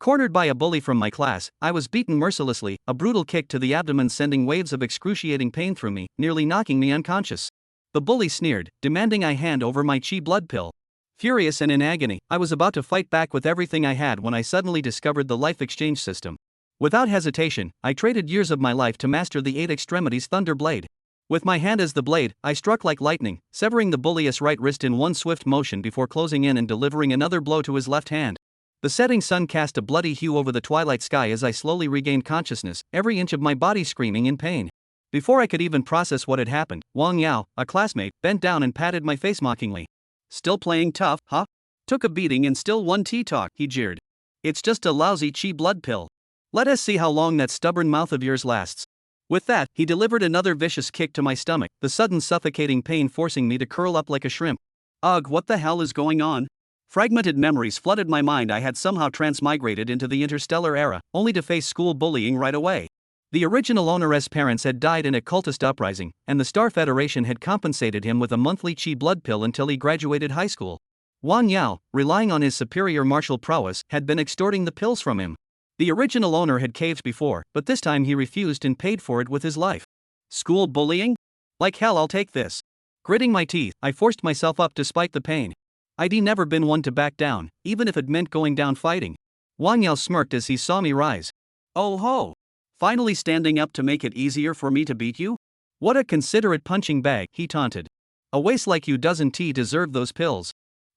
Cornered by a bully from my class, I was beaten mercilessly, a brutal kick to the abdomen sending waves of excruciating pain through me, nearly knocking me unconscious. The bully sneered, demanding I hand over my chi blood pill. Furious and in agony, I was about to fight back with everything I had when I suddenly discovered the life exchange system. Without hesitation, I traded years of my life to master the 8 extremities thunder blade. With my hand as the blade, I struck like lightning, severing the bully's right wrist in one swift motion before closing in and delivering another blow to his left hand. The setting sun cast a bloody hue over the twilight sky as I slowly regained consciousness, every inch of my body screaming in pain. Before I could even process what had happened, Wang Yao, a classmate, bent down and patted my face mockingly. "Still playing tough, huh? Took a beating and still won tea-talk," he jeered. "It's just a lousy chi blood pill. Let us see how long that stubborn mouth of yours lasts." With that, he delivered another vicious kick to my stomach, the sudden suffocating pain forcing me to curl up like a shrimp. Ugh, what the hell is going on? Fragmented memories flooded my mind. I had somehow transmigrated into the interstellar era, only to face school bullying right away. The original owner's parents had died in a cultist uprising, and the Star Federation had compensated him with a monthly chi blood pill until he graduated high school. Wang Yao, relying on his superior martial prowess, had been extorting the pills from him. The original owner had caved before, but this time he refused and paid for it with his life. School bullying? Like hell, I'll take this. Gritting my teeth, I forced myself up despite the pain. I'd never been one to back down, even if it meant going down fighting. Wang Yao smirked as he saw me rise. "Oh ho! Finally standing up to make it easier for me to beat you? What a considerate punching bag," he taunted. "A waste like you doesn't deserve those pills.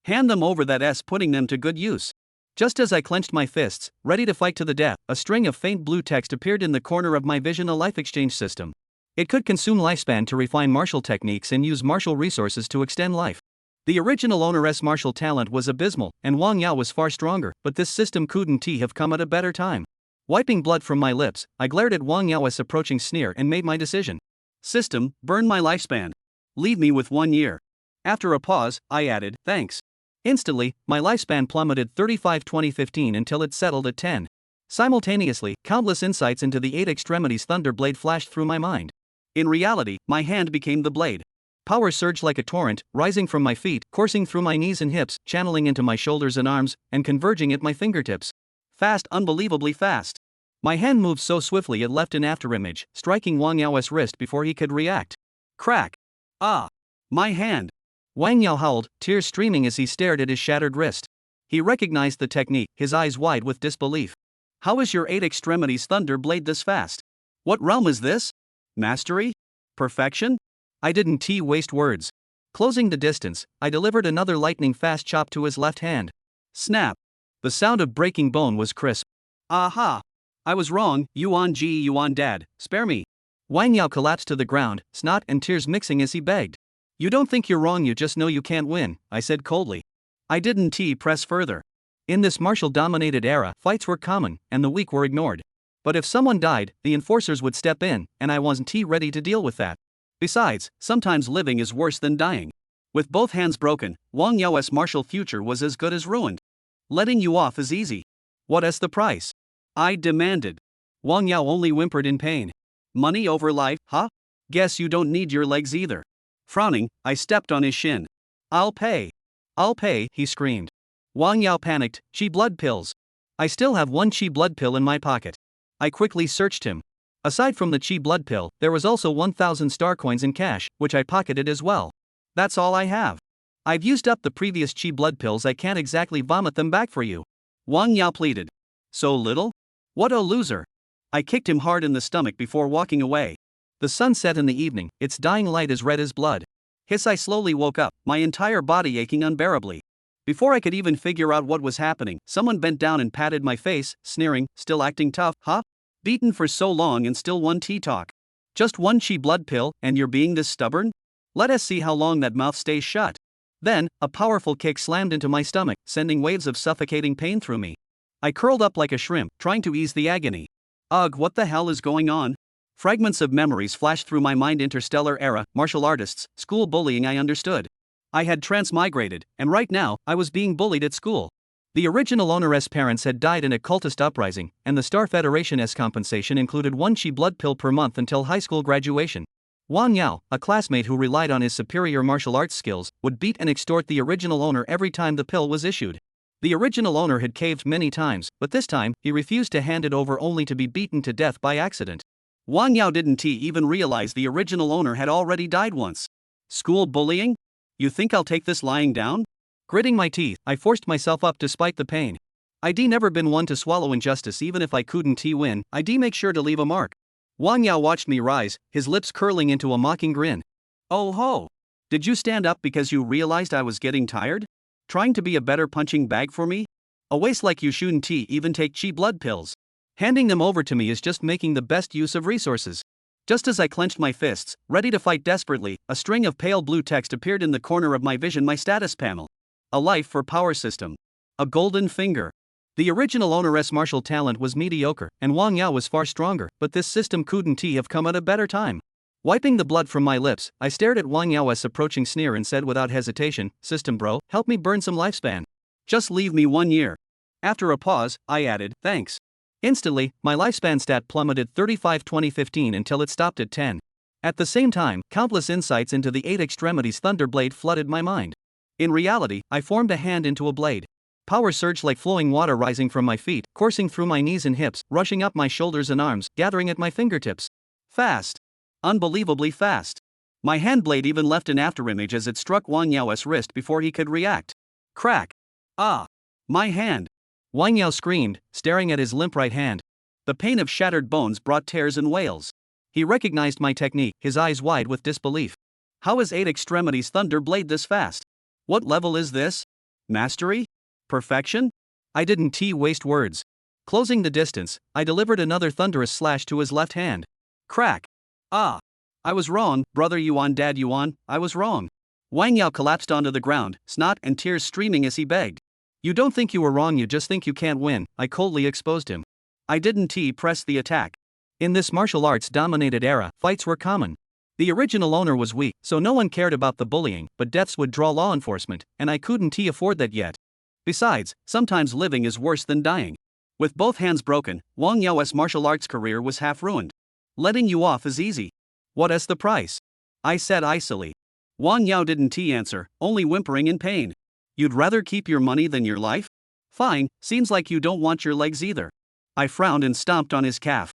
Hand them over, that's putting them to good use." Just as I clenched my fists, ready to fight to the death, a string of faint blue text appeared in the corner of my vision. A life exchange system. It could consume lifespan to refine martial techniques and use martial resources to extend life. The original owner's martial talent was abysmal, and Wang Yao was far stronger, but this system couldn't have come at a better time. Wiping blood from my lips, I glared at Wang Yao's approaching sneer and made my decision. "System, burn my lifespan. Leave me with 1 year." After a pause, I added, "Thanks." Instantly, my lifespan plummeted 35-20-15 until it settled at 10. Simultaneously, countless insights into the 8 extremities thunder blade flashed through my mind. In reality, my hand became the blade. Power surged like a torrent, rising from my feet, coursing through my knees and hips, channeling into my shoulders and arms, and converging at my fingertips. Fast, unbelievably fast. My hand moved so swiftly it left an afterimage, striking Wang Yao's wrist before he could react. Crack! Ah! My hand! Wang Yao howled, tears streaming as he stared at his shattered wrist. He recognized the technique, his eyes wide with disbelief. "How is your 8 extremities thunder blade this fast? What realm is this? Mastery? Perfection?" I didn't waste words. Closing the distance, I delivered another lightning-fast chop to his left hand. Snap! The sound of breaking bone was crisp. "Aha! I was wrong, Yuan dad, spare me." Wang Yao collapsed to the ground, snot and tears mixing as he begged. "You don't think you're wrong, you just know you can't win," I said coldly. I didn't press further. In this martial-dominated era, fights were common, and the weak were ignored. But if someone died, the enforcers would step in, and I wasn't ready to deal with that. Besides, sometimes living is worse than dying. With both hands broken, Wang Yao's martial future was as good as ruined. "Letting you off is easy. What is the price?" I demanded. Wang Yao only whimpered in pain. "Money over life, huh? Guess you don't need your legs either." Frowning, I stepped on his shin. I'll pay, he screamed. Wang Yao panicked. "Chi blood pills. I still have 1 chi blood pill in my pocket." I quickly searched him. Aside from the chi blood pill, there was also 1,000 star coins in cash, which I pocketed as well. "That's all I have. I've used up the previous chi blood pills, I can't exactly vomit them back for you." Wang Yao pleaded. "So little? What a loser." I kicked him hard in the stomach before walking away. The sun set in the evening, its dying light as red as blood. I slowly woke up, my entire body aching unbearably. Before I could even figure out what was happening, someone bent down and patted my face, sneering, "Still acting tough, huh? Beaten for so long and still won tea-talk. Just 1 chi blood pill, and you're being this stubborn? Let us see how long that mouth stays shut." Then, a powerful kick slammed into my stomach, sending waves of suffocating pain through me. I curled up like a shrimp, trying to ease the agony. Ugh, what the hell is going on? Fragments of memories flashed through my mind. Interstellar era, martial artists, school bullying. I understood. I had transmigrated, and right now, I was being bullied at school. The original owner's parents had died in a cultist uprising, and the Star Federation's compensation included 1 chi blood pill per month until high school graduation. Wang Yao, a classmate who relied on his superior martial arts skills, would beat and extort the original owner every time the pill was issued. The original owner had caved many times, but this time, he refused to hand it over only to be beaten to death by accident. Wang Yao didn't even realize the original owner had already died once. School bullying? You think I'll take this lying down? Gritting my teeth, I forced myself up despite the pain. I'd never been one to swallow injustice even if I couldn't win, I'd make sure to leave a mark. Wang Yao watched me rise, his lips curling into a mocking grin. Oh ho! Did you stand up because you realized I was getting tired? Trying to be a better punching bag for me? A waste like you shouldn't even take cheap blood pills. Handing them over to me is just making the best use of resources. Just as I clenched my fists, ready to fight desperately, a string of pale blue text appeared in the corner of my vision, my status panel. A life for power system. A golden finger. The original owner's martial talent was mediocre, and Wang Yao was far stronger, but this system couldn't have come at a better time. Wiping the blood from my lips, I stared at Wang Yao's approaching sneer and said without hesitation, "System bro, help me burn some lifespan. Just leave me 1 year." After a pause, I added, "Thanks." Instantly, my lifespan stat plummeted 35/2015 until it stopped at 10. At the same time, countless insights into the 8 extremities Thunderblade flooded my mind. In reality, I formed a hand into a blade. Power surged like flowing water rising from my feet, coursing through my knees and hips, rushing up my shoulders and arms, gathering at my fingertips. Fast. Unbelievably fast. My hand blade even left an afterimage as it struck Wang Yao's wrist before he could react. Crack. Ah. My hand. Wang Yao screamed, staring at his limp right hand. The pain of shattered bones brought tears and wails. He recognized my technique, his eyes wide with disbelief. How is 8 extremities Thunder Blade this fast? What level is this? Mastery? Perfection? I didn't waste words. Closing the distance, I delivered another thunderous slash to his left hand. Crack. Ah. I was wrong, brother Yuan, dad Yuan, I was wrong. Wang Yao collapsed onto the ground, snot and tears streaming as he begged. You don't think you were wrong, you just think you can't win, I coldly exposed him. I didn't press the attack. In this martial arts dominated era, fights were common. The original owner was weak, so no one cared about the bullying, but deaths would draw law enforcement, and I couldn't afford that yet. Besides, sometimes living is worse than dying. With both hands broken, Wang Yao's martial arts career was half ruined. Letting you off is easy. What is the price? I said icily. Wang Yao didn't answer, only whimpering in pain. You'd rather keep your money than your life? Fine, seems like you don't want your legs either. I frowned and stomped on his calf.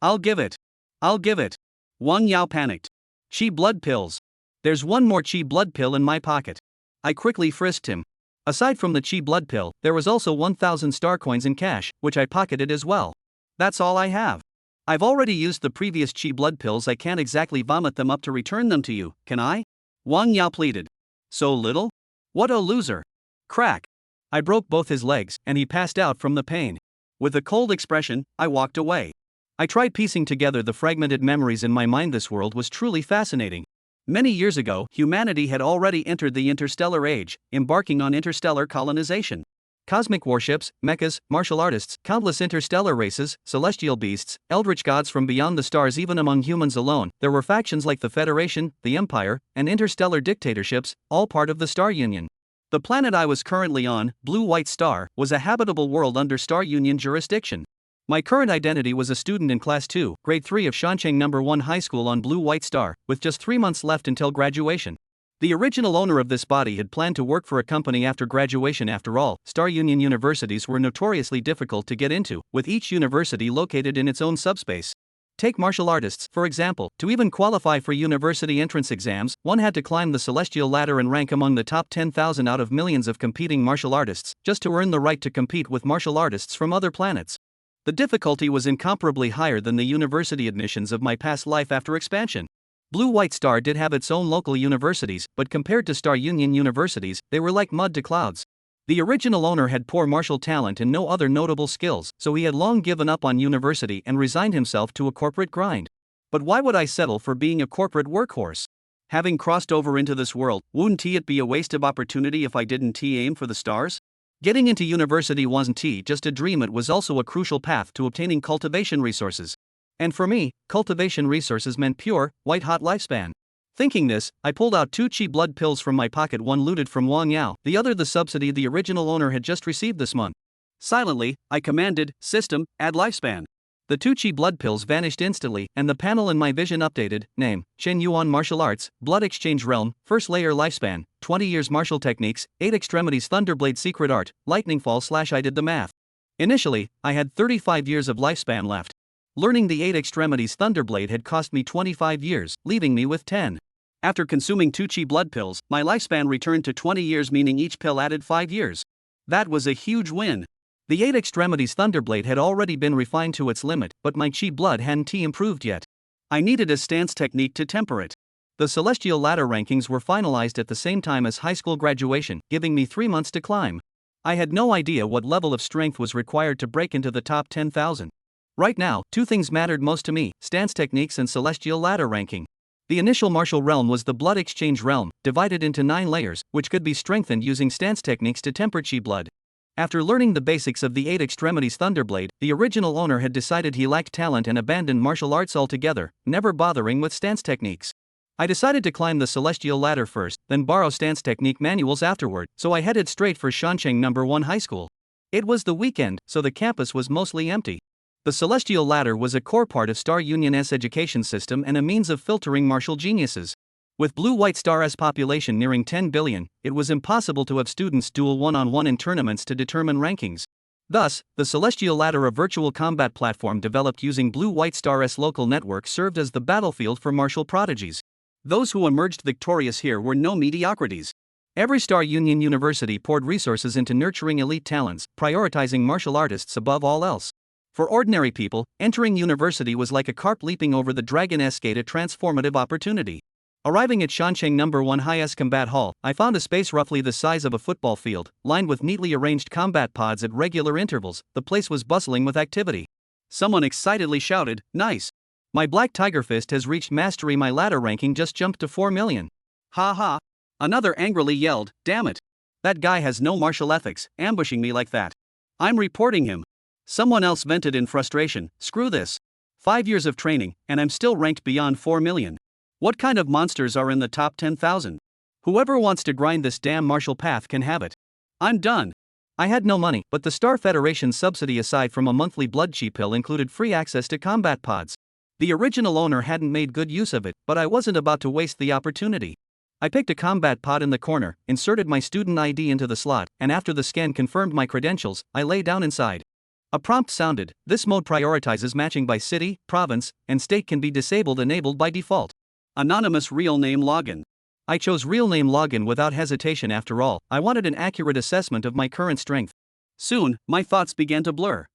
I'll give it. I'll give it. Wang Yao panicked. Chi blood pills. There's one more chi blood pill in my pocket. I quickly frisked him. Aside from the chi blood pill, there was also 1,000 star coins in cash, which I pocketed as well. That's all I have. I've already used the previous chi blood pills, I can't exactly vomit them up to return them to you, can I? Wang Yao pleaded. So little? What a loser. Crack. I broke both his legs, and he passed out from the pain. With a cold expression, I walked away. I tried piecing together the fragmented memories in my mind. This world was truly fascinating. Many years ago, humanity had already entered the interstellar age, embarking on interstellar colonization. Cosmic warships, mechas, martial artists, countless interstellar races, celestial beasts, eldritch gods from beyond the stars. Even among humans alone, there were factions like the Federation, the Empire, and interstellar dictatorships, all part of the Star Union. The planet I was currently on, Blue White Star, was a habitable world under Star Union jurisdiction. My current identity was a student in Class 2, Grade 3 of Shancheng No. 1 High School on Blue White Star, with just 3 months left until graduation. The original owner of this body had planned to work for a company after graduation. After all, Star Union universities were notoriously difficult to get into, with each university located in its own subspace. Take martial artists, for example. To even qualify for university entrance exams, one had to climb the celestial ladder and rank among the top 10,000 out of millions of competing martial artists, just to earn the right to compete with martial artists from other planets. The difficulty was incomparably higher than the university admissions of my past life after expansion. Blue White Star did have its own local universities, but compared to Star Union universities, they were like mud to clouds. The original owner had poor martial talent and no other notable skills, so he had long given up on university and resigned himself to a corporate grind. But why would I settle for being a corporate workhorse? Having crossed over into this world, wouldn't it be a waste of opportunity if I didn't aim for the stars? Getting into university wasn't just a dream, it was also a crucial path to obtaining cultivation resources. And for me, cultivation resources meant pure, white-hot lifespan. Thinking this, I pulled out 2 chi blood pills from my pocket, one looted from Wang Yao, the other the subsidy the original owner had just received this month. Silently, I commanded, "System, add lifespan." The two chi blood pills vanished instantly, and the panel in my vision updated. Name: Shen Yuan Martial Arts, Blood Exchange Realm, First Layer Lifespan, 20 years Martial Techniques, 8 Extremities Thunderblade Secret Art, Lightning Fall / I did the math. Initially, I had 35 years of lifespan left. Learning the 8 Extremities Thunderblade had cost me 25 years, leaving me with 10. After consuming 2 chi blood pills, my lifespan returned to 20 years, meaning each pill added 5 years. That was a huge win. The 8 Extremities Thunderblade had already been refined to its limit, but my chi blood hadn't improved yet. I needed a stance technique to temper it. The Celestial Ladder rankings were finalized at the same time as high school graduation, giving me 3 months to climb. I had no idea what level of strength was required to break into the top 10,000. Right now, two things mattered most to me: stance techniques and Celestial Ladder ranking. The initial martial realm was the Blood Exchange realm, divided into 9 layers, which could be strengthened using stance techniques to temper chi blood. After learning the basics of the 8 Extremities Thunderblade, the original owner had decided he lacked talent and abandoned martial arts altogether, never bothering with stance techniques. I decided to climb the Celestial Ladder first, then borrow stance technique manuals afterward, so I headed straight for Shancheng No. 1 High School. It was the weekend, so the campus was mostly empty. The Celestial Ladder was a core part of Star Union's education system and a means of filtering martial geniuses. With Blue White Star's population nearing 10 billion, it was impossible to have students duel one-on-one in tournaments to determine rankings. Thus, the Celestial Ladder, a virtual combat platform developed using Blue White Star's local network, served as the battlefield for martial prodigies. Those who emerged victorious here were no mediocrities. Every Star Union university poured resources into nurturing elite talents, prioritizing martial artists above all else. For ordinary people, entering university was like a carp leaping over the Dragon's Gate, a transformative opportunity. Arriving at Shancheng No. 1 High's Combat Hall, I found a space roughly the size of a football field, lined with neatly arranged combat pods at regular intervals. The place was bustling with activity. Someone excitedly shouted, "Nice! My Black Tiger Fist has reached mastery, my ladder ranking just jumped to 4 million. Ha ha!" Another angrily yelled, "Damn it! That guy has no martial ethics, ambushing me like that. I'm reporting him." Someone else vented in frustration, "Screw this. 5 years of training, and I'm still ranked beyond 4 million. What kind of monsters are in the top 10,000? Whoever wants to grind this damn martial path can have it. I'm done." I had no money, but the Star Federation's subsidy, aside from a monthly blood chi pill, included free access to combat pods. The original owner hadn't made good use of it, but I wasn't about to waste the opportunity. I picked a combat pod in the corner, inserted my student ID into the slot, and after the scan confirmed my credentials, I lay down inside. A prompt sounded: "This mode prioritizes matching by city, province, and state, can be disabled, enabled by default. Anonymous real name login." I chose real name login without hesitation. After all, I wanted an accurate assessment of my current strength. Soon, my thoughts began to blur.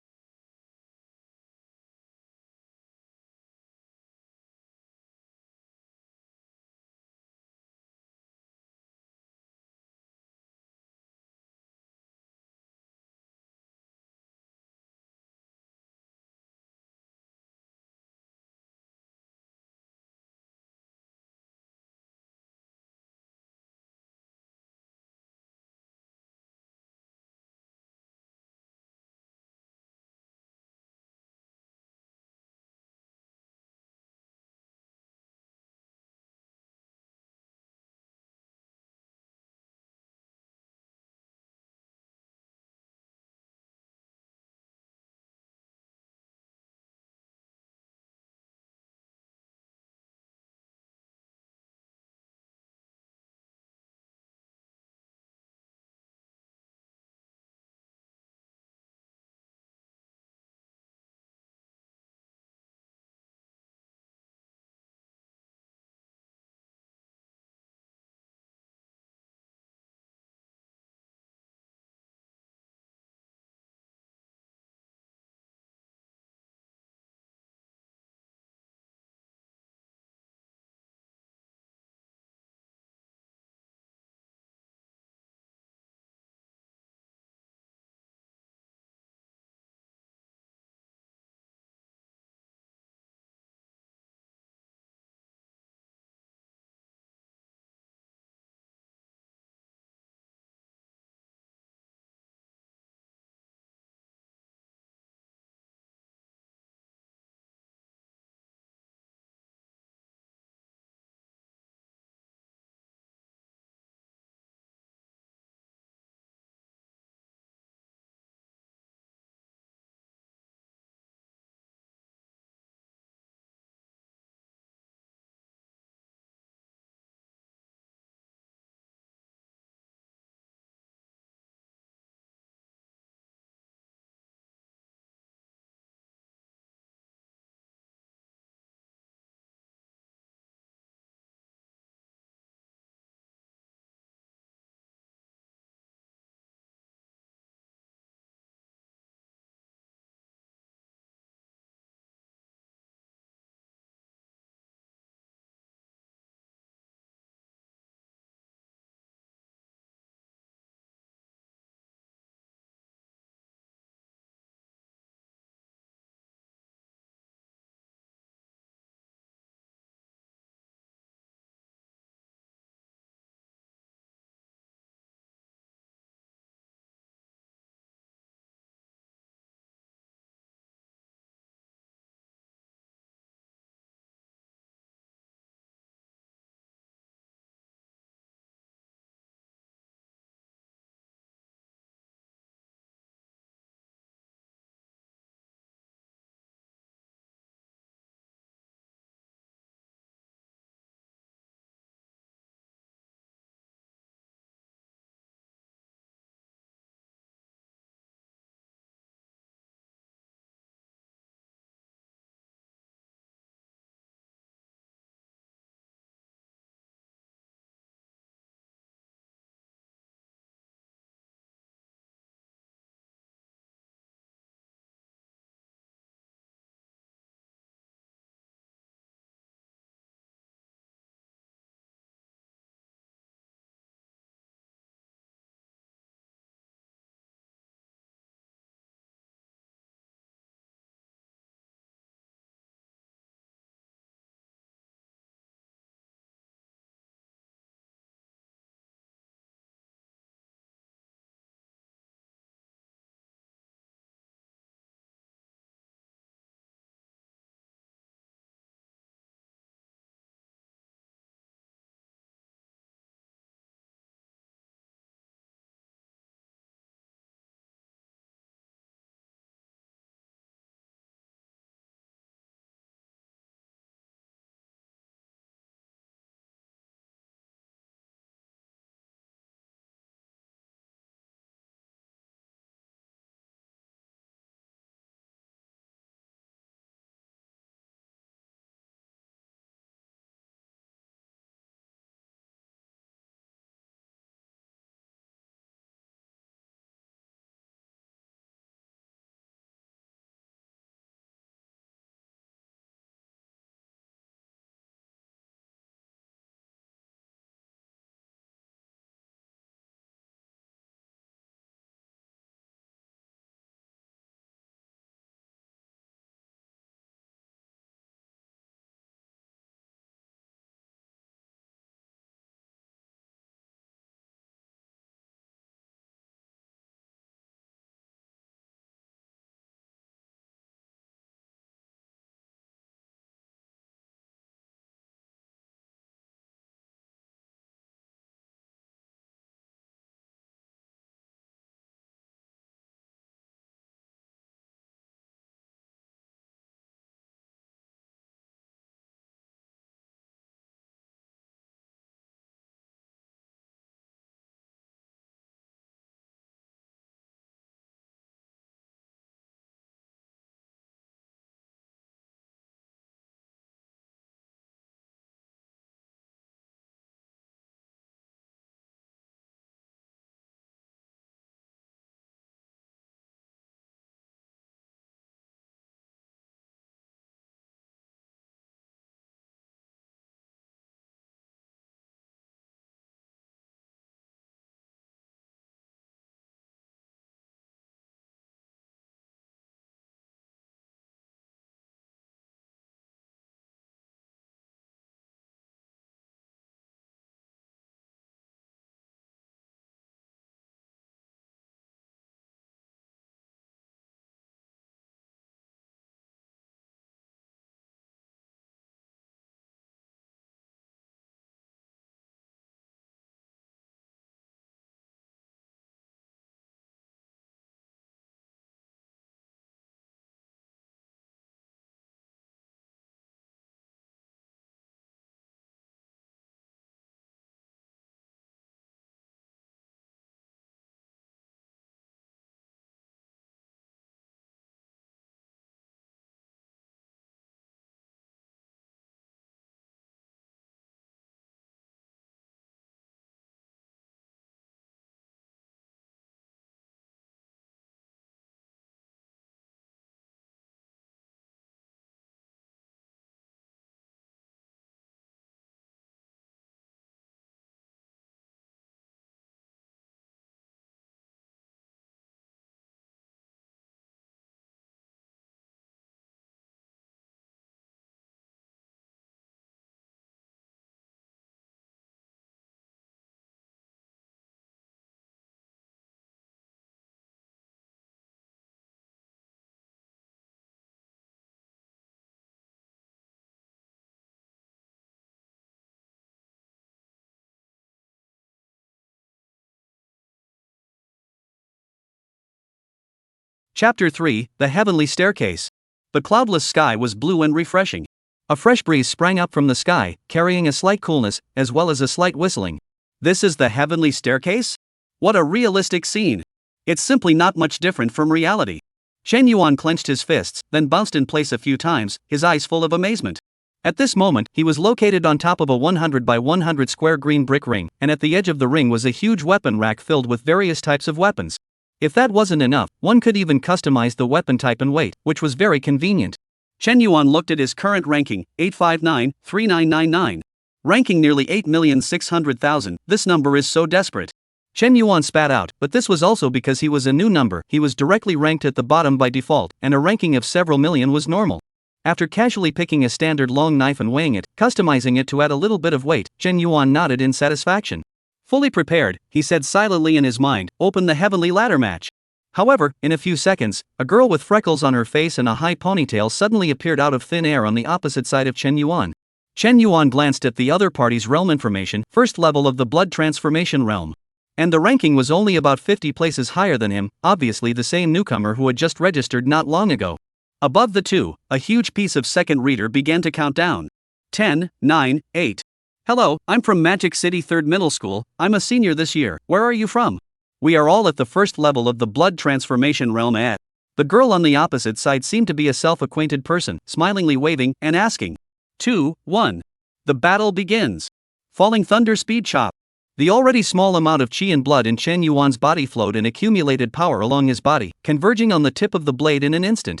Chapter 3, The Heavenly Staircase. The cloudless sky was blue and refreshing. A fresh breeze sprang up from the sky, carrying a slight coolness, as well as a slight whistling. This is the heavenly staircase? What a realistic scene! It's simply not much different from reality. Shen Yuan clenched his fists, then bounced in place a few times, his eyes full of amazement. At this moment, he was located on top of a 100 by 100 square green brick ring, and at the edge of the ring was a huge weapon rack filled with various types of weapons. If that wasn't enough, one could even customize the weapon type and weight, which was very convenient. Shen Yuan looked at his current ranking, 859-3999. Ranking nearly 8,600,000, this number is so desperate. Shen Yuan spat out, but this was also because he was a new number, he was directly ranked at the bottom by default, and a ranking of several million was normal. After casually picking a standard long knife and weighing it, customizing it to add a little bit of weight, Shen Yuan nodded in satisfaction. Fully prepared, he said silently in his mind, "Open the heavenly ladder match." However, in a few seconds, a girl with freckles on her face and a high ponytail suddenly appeared out of thin air on the opposite side of Shen Yuan. Shen Yuan glanced at the other party's realm information, first level of the blood transformation realm. And the ranking was only about 50 places higher than him, obviously the same newcomer who had just registered not long ago. Above the two, a huge piece of second reader began to count down. 10, 9, 8. Hello, I'm from Magic City 3rd Middle School, I'm a senior this year, where are you from? We are all at the first level of the blood transformation realm at. The girl on the opposite side seemed to be a self-acquainted person, smilingly waving and asking. 2, 1. The battle begins. Falling thunder speed chop. The already small amount of chi and blood in Shen Yuan's body flowed and accumulated power along his body, converging on the tip of the blade in an instant.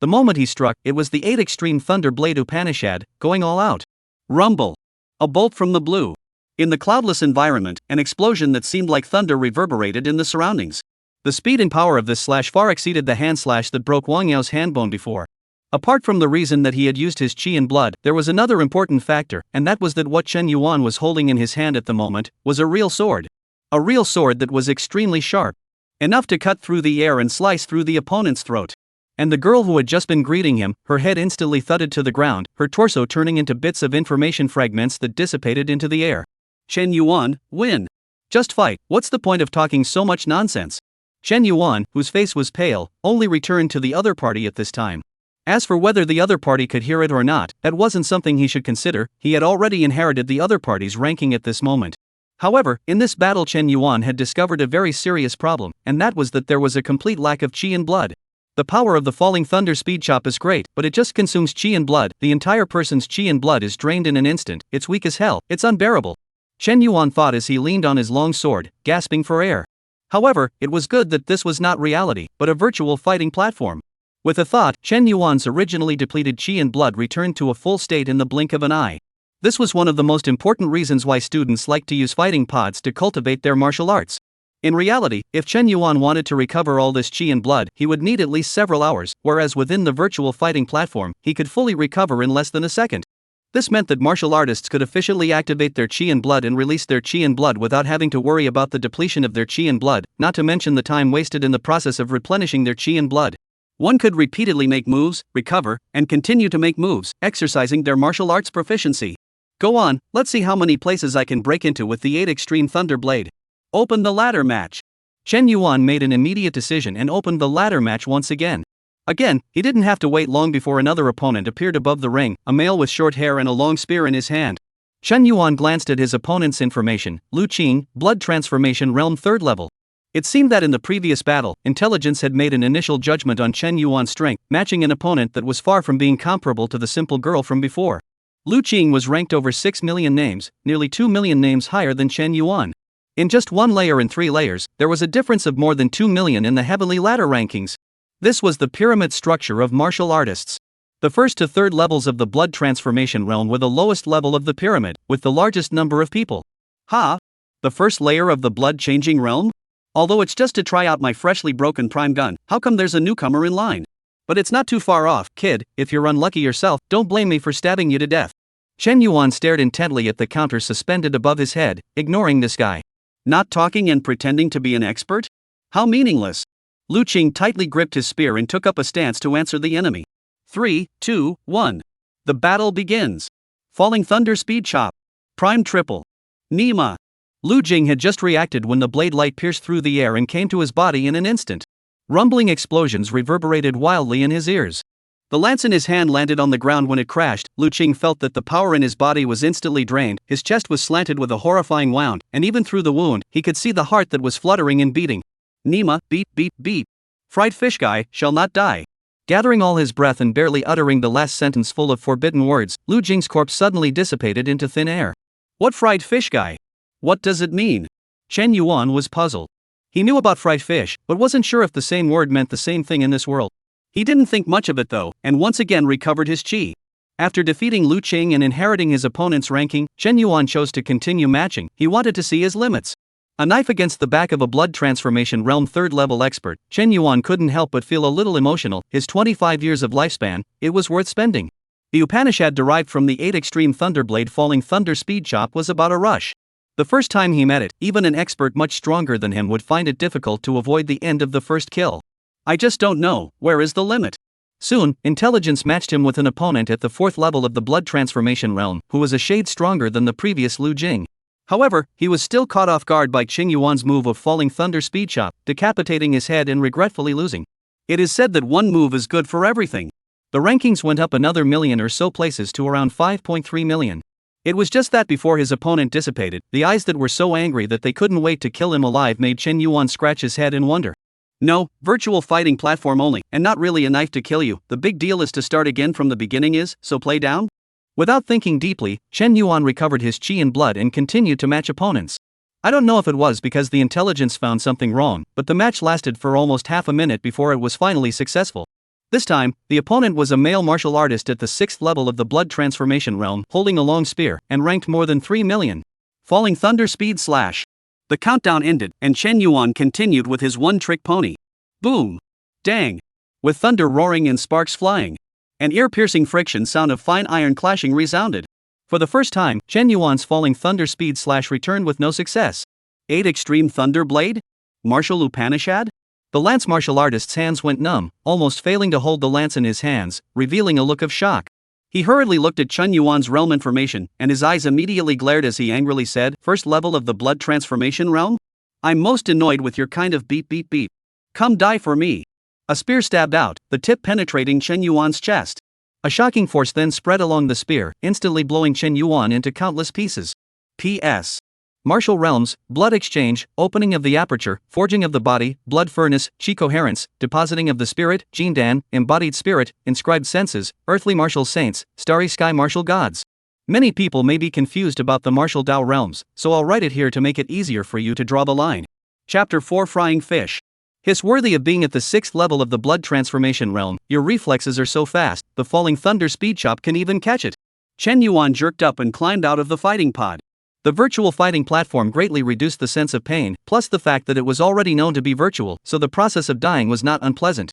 The moment he struck, it was the 8 Extreme Thunder Blade Upanishad, going all out. Rumble. A bolt from the blue. In the cloudless environment, an explosion that seemed like thunder reverberated in the surroundings. The speed and power of this slash far exceeded the hand slash that broke Wang Yao's handbone before. Apart from the reason that he had used his chi and blood, there was another important factor, and that was that what Shen Yuan was holding in his hand at the moment was a real sword. A real sword that was extremely sharp. Enough to cut through the air and slice through the opponent's throat. And the girl who had just been greeting him, her head instantly thudded to the ground, her torso turning into bits of information fragments that dissipated into the air. Shen Yuan, win. Just fight, what's the point of talking so much nonsense? Shen Yuan, whose face was pale, only returned to the other party at this time. As for whether the other party could hear it or not, that wasn't something he should consider, he had already inherited the other party's ranking at this moment. However, in this battle Shen Yuan had discovered a very serious problem, and that was that there was a complete lack of chi and blood. The power of the falling thunder speed chop is great, but it just consumes chi and blood, the entire person's chi and blood is drained in an instant, it's weak as hell, it's unbearable. Shen Yuan thought as he leaned on his long sword, gasping for air. However, it was good that this was not reality, but a virtual fighting platform. With a thought, Shen Yuan's originally depleted chi and blood returned to a full state in the blink of an eye. This was one of the most important reasons why students like to use fighting pods to cultivate their martial arts. In reality, if Shen Yuan wanted to recover all this chi and blood, he would need at least several hours, whereas within the virtual fighting platform, he could fully recover in less than a second. This meant that martial artists could efficiently activate their chi and blood and release their chi and blood without having to worry about the depletion of their chi and blood, not to mention the time wasted in the process of replenishing their chi and blood. One could repeatedly make moves, recover, and continue to make moves, exercising their martial arts proficiency. Go on, let's see how many places I can break into with the 8 Extreme Thunder Blade. Open the ladder match. Shen Yuan made an immediate decision and opened the ladder match once again. Again, he didn't have to wait long before another opponent appeared above the ring, a male with short hair and a long spear in his hand. Shen Yuan glanced at his opponent's information, Lu Qing, Blood Transformation Realm 3rd level. It seemed that in the previous battle, intelligence had made an initial judgment on Shen Yuan's strength, matching an opponent that was far from being comparable to the simple girl from before. Lu Qing was ranked over 6 million names, nearly 2 million names higher than Shen Yuan. In just one layer and 3 layers, there was a difference of more than 2 million in the heavenly ladder rankings. This was the pyramid structure of martial artists. The first to third levels of the blood transformation realm were the lowest level of the pyramid, with the largest number of people. Ha! The first layer of the blood changing realm? Although it's just to try out my freshly broken prime gun, how come there's a newcomer in line? But it's not too far off, kid, if you're unlucky yourself, don't blame me for stabbing you to death. Shen Yuan stared intently at the counter suspended above his head, ignoring this guy. Not talking and pretending to be an expert? How meaningless. Lu Qing tightly gripped his spear and took up a stance to answer the enemy. 3, 2, 1. The battle begins. Falling thunder speed chop. Prime triple. Nima. Lu Jing had just reacted when the blade light pierced through the air and came to his body in an instant. Rumbling explosions reverberated wildly in his ears. The lance in his hand landed on the ground when it crashed. Lu Qing felt that the power in his body was instantly drained, his chest was slanted with a horrifying wound, and even through the wound, he could see the heart that was fluttering and beating. Nima, beep beep beep. Fried fish guy, shall not die. Gathering all his breath and barely uttering the last sentence full of forbidden words, Lu Jing's corpse suddenly dissipated into thin air. What fried fish guy? What does it mean? Chen Yuan was puzzled. He knew about fried fish, but wasn't sure if the same word meant the same thing in this world. He didn't think much of it though, and once again recovered his qi. After defeating Lu Qing and inheriting his opponent's ranking, Chen Yuan chose to continue matching. He wanted to see his limits. A knife against the back of a blood transformation realm 3rd level expert, Chen Yuan couldn't help but feel a little emotional. His 25 years of lifespan, it was worth spending. The Upanishad derived from the 8 extreme Thunderblade Falling Thunder Speed Chop was about a rush. The first time he met it, even an expert much stronger than him would find it difficult to avoid the end of the first kill. I just don't know, where is the limit? Soon, intelligence matched him with an opponent at the 4th level of the blood transformation realm, who was a shade stronger than the previous Lu Jing. However, he was still caught off guard by Qing Yuan's move of Falling Thunder Speed Chop, decapitating his head and regretfully losing. It is said that one move is good for everything. The rankings went up another million or so places to around 5.3 million. It was just that before his opponent dissipated, the eyes that were so angry that they couldn't wait to kill him alive made Chen Yuan scratch his head in wonder. No, virtual fighting platform only, and not really a knife to kill you. The big deal is to start again from the beginning so play down? Without thinking deeply, Chen Yuan recovered his qi and blood and continued to match opponents. I don't know if it was because the intelligence found something wrong, but the match lasted for almost half a minute before it was finally successful. This time, the opponent was a male martial artist at the 6th level of the blood transformation realm, holding a long spear, and ranked more than 3 million. Falling Thunder Speed Slash. The countdown ended, and Chen Yuan continued with his one-trick pony. Boom! Dang! With thunder roaring and sparks flying. An ear-piercing friction sound of fine iron clashing resounded. For the first time, Chen Yuan's Falling Thunder Speed Slash returned with no success. 8 Extreme Thunder Blade? Martial Upanishad? The lance martial artist's hands went numb, almost failing to hold the lance in his hands, revealing a look of shock. He hurriedly looked at Chen Yuan's realm information, and his eyes immediately glared as he angrily said, "First level of the blood transformation realm? I'm most annoyed with your kind of beep beep beep. Come die for me." A spear stabbed out, the tip penetrating Chen Yuan's chest. A shocking force then spread along the spear, instantly blowing Chen Yuan into countless pieces. P.S. Martial realms, blood exchange, opening of the aperture, forging of the body, blood furnace, chi coherence, depositing of the spirit, Jindan, embodied spirit, inscribed senses, earthly martial saints, starry sky martial gods. Many people may be confused about the martial Dao realms, so I'll write it here to make it easier for you to draw the line. Chapter 4 Frying Fish. Hiss worthy of being at the 6th level of the blood transformation realm, your reflexes are so fast, the Falling Thunder Speed Chop can even catch it. Chen Yuan jerked up and climbed out of the fighting pod. The virtual fighting platform greatly reduced the sense of pain, plus the fact that it was already known to be virtual, so the process of dying was not unpleasant.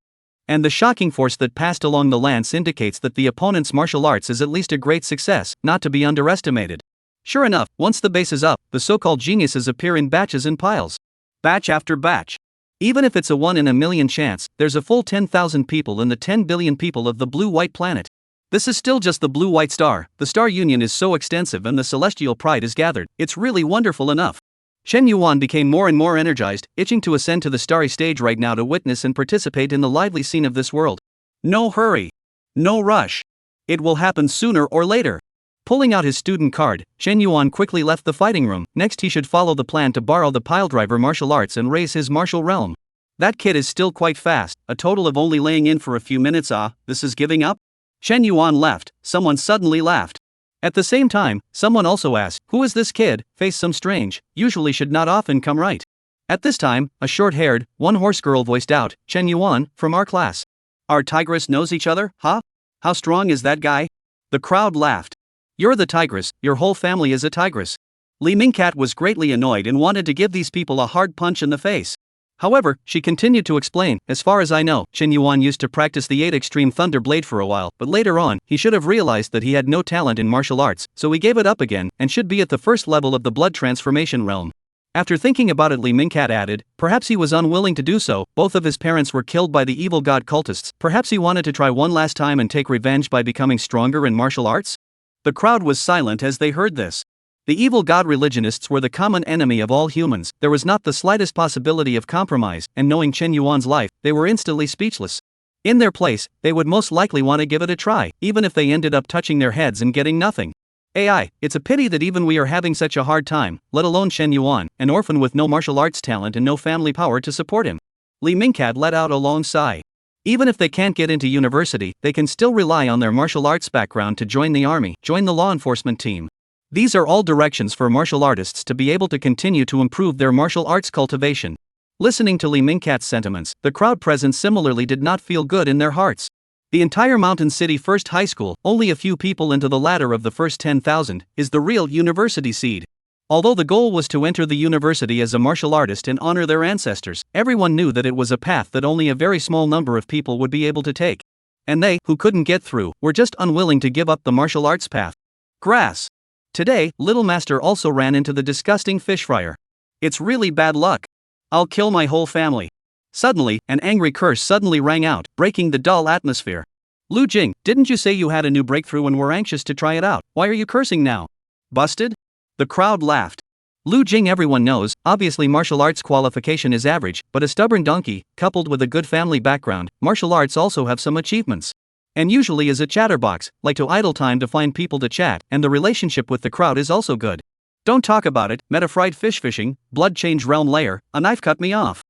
And the shocking force that passed along the lance indicates that the opponent's martial arts is at least a great success, not to be underestimated. Sure enough, once the base is up, the so-called geniuses appear in batches and piles. Batch after batch. Even if it's a 1 in a million chance, there's a full 10,000 people in the 10 billion people of the blue-white planet. This is still just the blue-white star. The star union is so extensive and the celestial pride is gathered, it's really wonderful enough. Chen Yuan became more and more energized, itching to ascend to the starry stage right now to witness and participate in the lively scene of this world. No hurry. No rush. It will happen sooner or later. Pulling out his student card, Chen Yuan quickly left the fighting room. Next he should follow the plan to borrow the piledriver martial arts and raise his martial realm. That kid is still quite fast, a total of only laying in for a few minutes. This is giving up? Chen Yuan left, someone suddenly laughed. At the same time, someone also asked, "Who is this kid? Face some strange, usually should not often come right." At this time, a short-haired, one-horse girl voiced out, "Chen Yuan, from our class. Our tigress knows each other, huh? How strong is that guy?" The crowd laughed. "You're the tigress, your whole family is a tigress." Li Mingcat was greatly annoyed and wanted to give these people a hard punch in the face. However, she continued to explain, "As far as I know, Chen Yuan used to practice the 8 Extreme Thunder Blade for a while, but later on, he should have realized that he had no talent in martial arts, so he gave it up again, and should be at the 1st level of the blood transformation realm." After thinking about it, Li Mingcat added, "Perhaps he was unwilling to do so, both of his parents were killed by the evil god cultists, perhaps he wanted to try one last time and take revenge by becoming stronger in martial arts?" The crowd was silent as they heard this. The evil god religionists were the common enemy of all humans. There was not the slightest possibility of compromise, and knowing Chen Yuan's life, they were instantly speechless. In their place, they would most likely want to give it a try, even if they ended up touching their heads and getting nothing. AI, it's a pity that even we are having such a hard time, let alone Chen Yuan, an orphan with no martial arts talent and no family power to support him. Li Mingkat let out a long sigh. Even if they can't get into university, they can still rely on their martial arts background to join the army, join the law enforcement team. These are all directions for martial artists to be able to continue to improve their martial arts cultivation. Listening to Li Mingkat's sentiments, the crowd present similarly did not feel good in their hearts. The entire Mountain City First High School, only a few people into the ladder of the first 10,000, is the real university seed. Although the goal was to enter the university as a martial artist and honor their ancestors, everyone knew that it was a path that only a very small number of people would be able to take. And they, who couldn't get through, were just unwilling to give up the martial arts path. Grass. Today, Little Master also ran into the disgusting fish fryer. It's really bad luck. I'll kill my whole family. Suddenly, an angry curse suddenly rang out, breaking the dull atmosphere. Lu Jing, didn't you say you had a new breakthrough and were anxious to try it out? Why are you cursing now? Busted? The crowd laughed. Lu Jing everyone knows, obviously martial arts qualification is average, but a stubborn donkey, coupled with a good family background, martial arts also have some achievements. And usually is a chatterbox, like to idle time to find people to chat, and the relationship with the crowd is also good. Don't talk about it, meta fried fish fishing, blood change realm layer, a knife cut me off.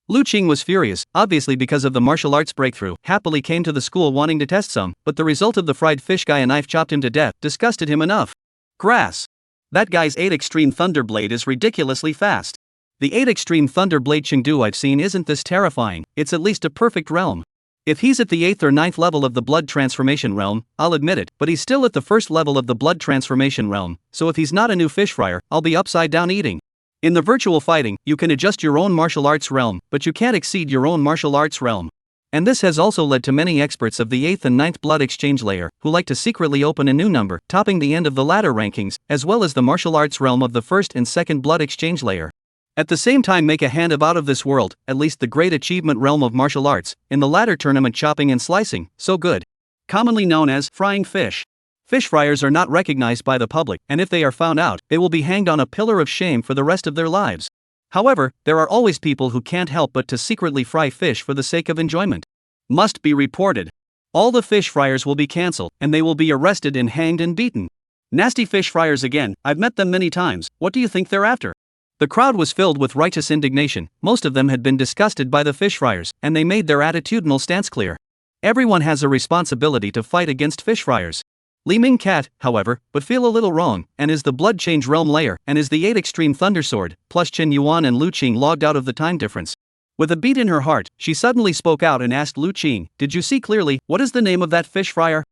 Lu Qing was furious, obviously because of the martial arts breakthrough, happily came to the school wanting to test some, but the result of the fried fish guy a knife chopped him to death, disgusted him enough. Grass. That guy's 8 Extreme Thunderblade is ridiculously fast. The 8 Extreme Thunderblade Chengdu I've seen isn't this terrifying, it's at least a perfect realm. If he's at the 8th or 9th level of the blood transformation realm, I'll admit it, but he's still at the 1st level of the blood transformation realm, so if he's not a new fish fryer, I'll be upside down eating. In the virtual fighting, you can adjust your own martial arts realm, but you can't exceed your own martial arts realm. And this has also led to many experts of the 8th and 9th blood exchange layer, who like to secretly open a new number, topping the end of the ladder rankings, as well as the martial arts realm of the 1st and 2nd blood exchange layer. At the same time make a hand of out of this world, at least the great achievement realm of martial arts, in the ladder tournament chopping and slicing, so good. Commonly known as frying fish. Fish fryers are not recognized by the public, and if they are found out, they will be hanged on a pillar of shame for the rest of their lives. However, there are always people who can't help but to secretly fry fish for the sake of enjoyment. Must be reported. All the fish fryers will be cancelled, and they will be arrested and hanged and beaten. Nasty fish fryers again, I've met them many times, what do you think they're after? The crowd was filled with righteous indignation, most of them had been disgusted by the fish fryers, and they made their attitudinal stance clear. Everyone has a responsibility to fight against fish fryers. Li Mingkat, however, would feel a little wrong, and is the blood change realm layer, and is the 8 extreme thundersword, plus Chen Yuan and Lu Qing logged out of the time difference. With a beat in her heart, she suddenly spoke out and asked Lu Qing, did you see clearly, what is the name of that fish fryer?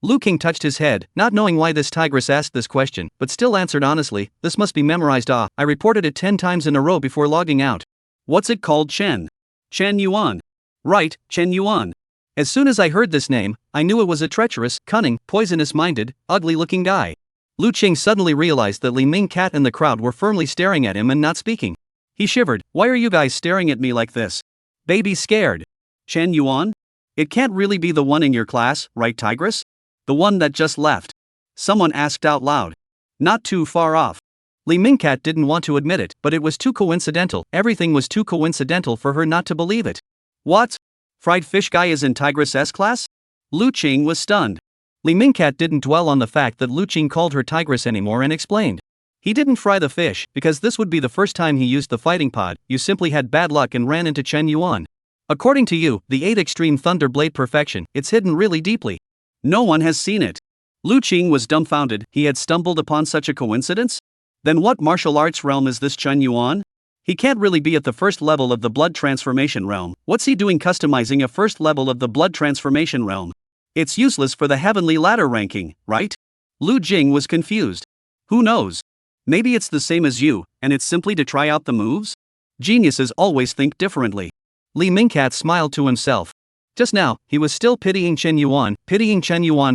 Lu Qing touched his head, not knowing why this tigress asked this question, but still answered honestly, this must be memorized. I reported it 10 times in a row before logging out. What's it called? Chen Yuan. Right, Chen Yuan. As soon as I heard this name, I knew it was a treacherous, cunning, poisonous-minded, ugly-looking guy. Lu Qing suddenly realized that Li Mingkat and the crowd were firmly staring at him and not speaking. He shivered, why are you guys staring at me like this? Baby scared. Chen Yuan? It can't really be the one in your class, right tigress? The one that just left. Someone asked out loud. Not too far off. Li Mingkat didn't want to admit it, but it was too coincidental, everything was too coincidental for her not to believe it. What? Fried fish guy is in Tigress' class? Lu Qing was stunned. Li Mingkat didn't dwell on the fact that Lu Qing called her tigress anymore and explained. He didn't fry the fish, because this would be the first time he used the fighting pod, you simply had bad luck and ran into Chen Yuan. According to you, the 8 extreme Thunderblade perfection, it's hidden really deeply. No one has seen it. Lu Qing was dumbfounded, he had stumbled upon such a coincidence? Then what martial arts realm is this Chen Yuan? He can't really be at the 1st level of the blood transformation realm, what's he doing customizing a 1st level of the blood transformation realm? It's useless for the heavenly ladder ranking, right? Lu Jing was confused. Who knows? Maybe it's the same as you, and it's simply to try out the moves? Geniuses always think differently. Li Mingkat smiled to himself. Just now, he was still pitying Chen Yuan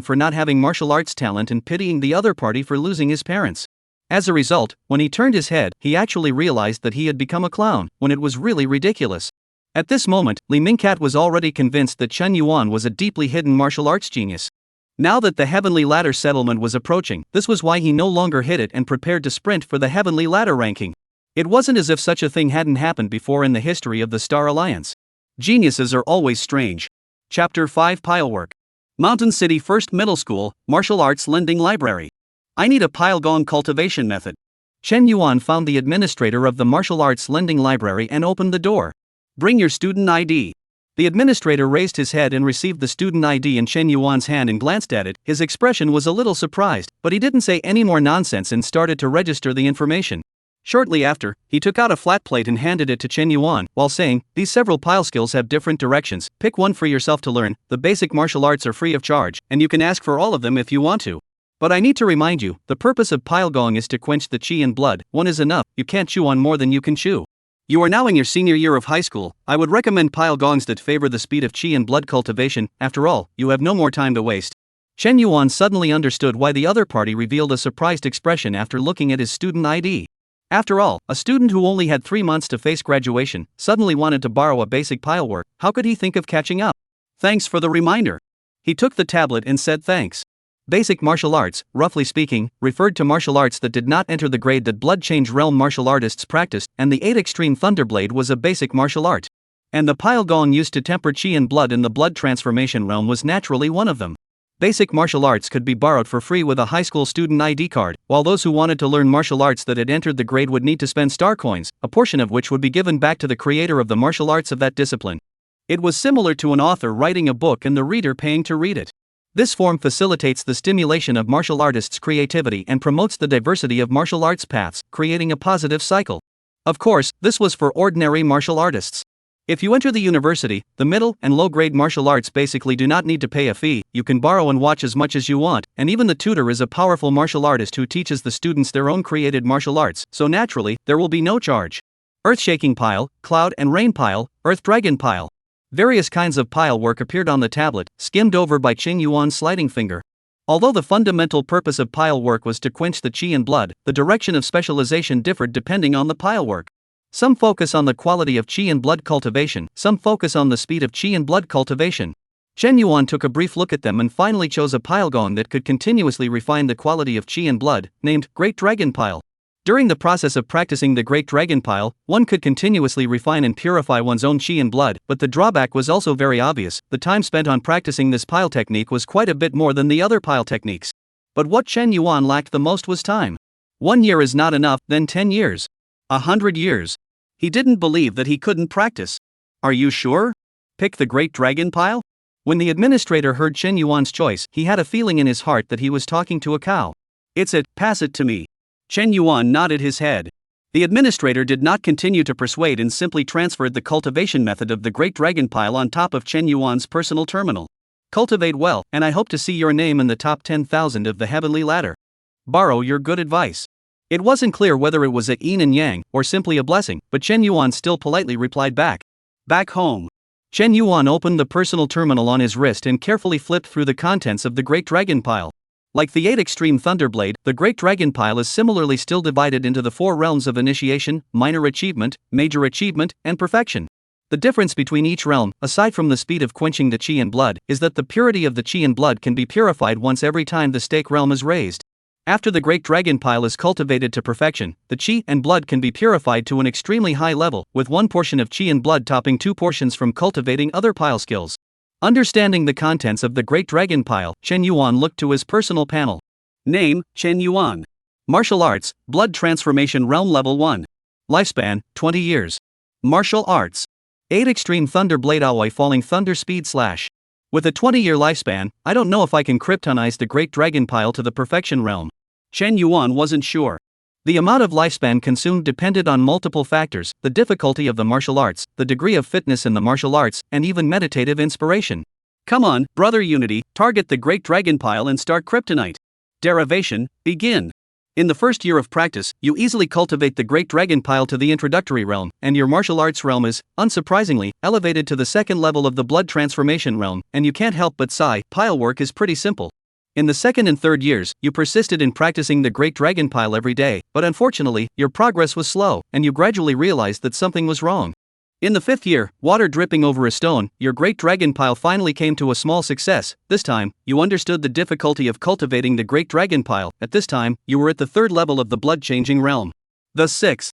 for not having martial arts talent and pitying the other party for losing his parents. As a result, when he turned his head, he actually realized that he had become a clown, when it was really ridiculous. At this moment, Li Mingkat was already convinced that Chen Yuan was a deeply hidden martial arts genius. Now that the heavenly ladder settlement was approaching, this was why he no longer hid it and prepared to sprint for the heavenly ladder ranking. It wasn't as if such a thing hadn't happened before in the history of the Star Alliance. Geniuses are always strange. Chapter 5 Pilework. Mountain City First Middle School, Martial Arts Lending Library. I need a pile gong cultivation method. Chen Yuan found the administrator of the Martial Arts Lending Library and opened the door. Bring your student ID. The administrator raised his head and received the student ID in Chen Yuan's hand and glanced at it. His expression was a little surprised, but he didn't say any more nonsense and started to register the information. Shortly after, he took out a flat plate and handed it to Chen Yuan, while saying, "These several pile skills have different directions, pick one for yourself to learn. The basic martial arts are free of charge, and you can ask for all of them if you want to. But I need to remind you, the purpose of pile gong is to quench the chi and blood. One is enough, you can't chew on more than you can chew. You are now in your senior year of high school. I would recommend pile gongs that favor the speed of chi and blood cultivation. After all, you have no more time to waste." Chen Yuan suddenly understood why the other party revealed a surprised expression after looking at his student ID. After all, a student who only had 3 months to face graduation suddenly wanted to borrow a basic pile work. How could he think of catching up? Thanks for the reminder. He took the tablet and said thanks. Basic martial arts, roughly speaking, referred to martial arts that did not enter the grade that Blood Change Realm martial artists practiced, and the 8 Extreme Thunderblade was a basic martial art. And the pile gong used to temper chi and blood in the blood transformation realm was naturally one of them. Basic martial arts could be borrowed for free with a high school student ID card, while those who wanted to learn martial arts that had entered the grade would need to spend star coins, a portion of which would be given back to the creator of the martial arts of that discipline. It was similar to an author writing a book and the reader paying to read it. This form facilitates the stimulation of martial artists' creativity and promotes the diversity of martial arts paths, creating a positive cycle. Of course, this was for ordinary martial artists. If you enter the university, the middle and low-grade martial arts basically do not need to pay a fee. You can borrow and watch as much as you want, and even the tutor is a powerful martial artist who teaches the students their own created martial arts, so naturally, there will be no charge. Earth-shaking pile, cloud and rain pile, earth dragon pile. Various kinds of pile work appeared on the tablet, skimmed over by Chen Yuan's sliding finger. Although the fundamental purpose of pile work was to quench the chi and blood, the direction of specialization differed depending on the pile work. Some focus on the quality of chi and blood cultivation, some focus on the speed of chi and blood cultivation. Chen Yuan took a brief look at them and finally chose a pile gong that could continuously refine the quality of chi and blood, named Great Dragon Pile. During the process of practicing the Great Dragon Pile, one could continuously refine and purify one's own chi and blood, but the drawback was also very obvious. The time spent on practicing this pile technique was quite a bit more than the other pile techniques. But what Chen Yuan lacked the most was time. 1 year is not enough, then 10 years. 100 years. He didn't believe that he couldn't practice. Are you sure? Pick the Great Dragon Pile? When the administrator heard Chen Yuan's choice, he had a feeling in his heart that he was talking to a cow. It's it, pass it to me. Chen Yuan nodded his head. The administrator did not continue to persuade and simply transferred the cultivation method of the Great Dragon Pile on top of Chen Yuan's personal terminal. Cultivate well, and I hope to see your name in the top 10,000 of the heavenly ladder. Borrow your good advice. It wasn't clear whether it was a yin and yang, or simply a blessing, but Chen Yuan still politely replied back. Back home. Chen Yuan opened the personal terminal on his wrist and carefully flipped through the contents of the Great Dragon Pile. Like the 8 Extreme Thunderblade, the Great Dragon Pile is similarly still divided into the 4 realms of initiation, minor achievement, major achievement, and perfection. The difference between each realm, aside from the speed of quenching the chi and blood, is that the purity of the chi and blood can be purified once every time the stake realm is raised. After the Great Dragon Pile is cultivated to perfection, the chi and blood can be purified to an extremely high level, with 1 portion of chi and blood topping 2 portions from cultivating other pile skills. Understanding the contents of the Great Dragon Pile, Chen Yuan looked to his personal panel. Name, Chen Yuan. Martial Arts, Blood Transformation Realm Level 1. Lifespan, 20 years. Martial Arts. 8 Extreme Thunderblade Aoi Falling Thunder Speed Slash. With a 20-year lifespan, I don't know if I can kryptonize the Great Dragon Pile to the perfection realm. Chen Yuan wasn't sure. The amount of lifespan consumed depended on multiple factors: the difficulty of the martial arts, the degree of fitness in the martial arts, and even meditative inspiration. Come on, brother Unity, target the Great Dragon Pile and start kryptonite. Derivation, begin. In the first year of practice, you easily cultivate the Great Dragon Pile to the introductory realm, and your martial arts realm is, unsurprisingly, elevated to the second level of the blood transformation realm, and you can't help but sigh. Pile work is pretty simple. In the second and third years, you persisted in practicing the Great Dragon Pile every day, but unfortunately, your progress was slow, and you gradually realized that something was wrong. In the 5th year, water dripping over a stone, your great dragon pile finally came to a small success. This time, you understood the difficulty of cultivating the great dragon pile. At this time, you were at the 3rd level of the blood-changing realm. The 6th.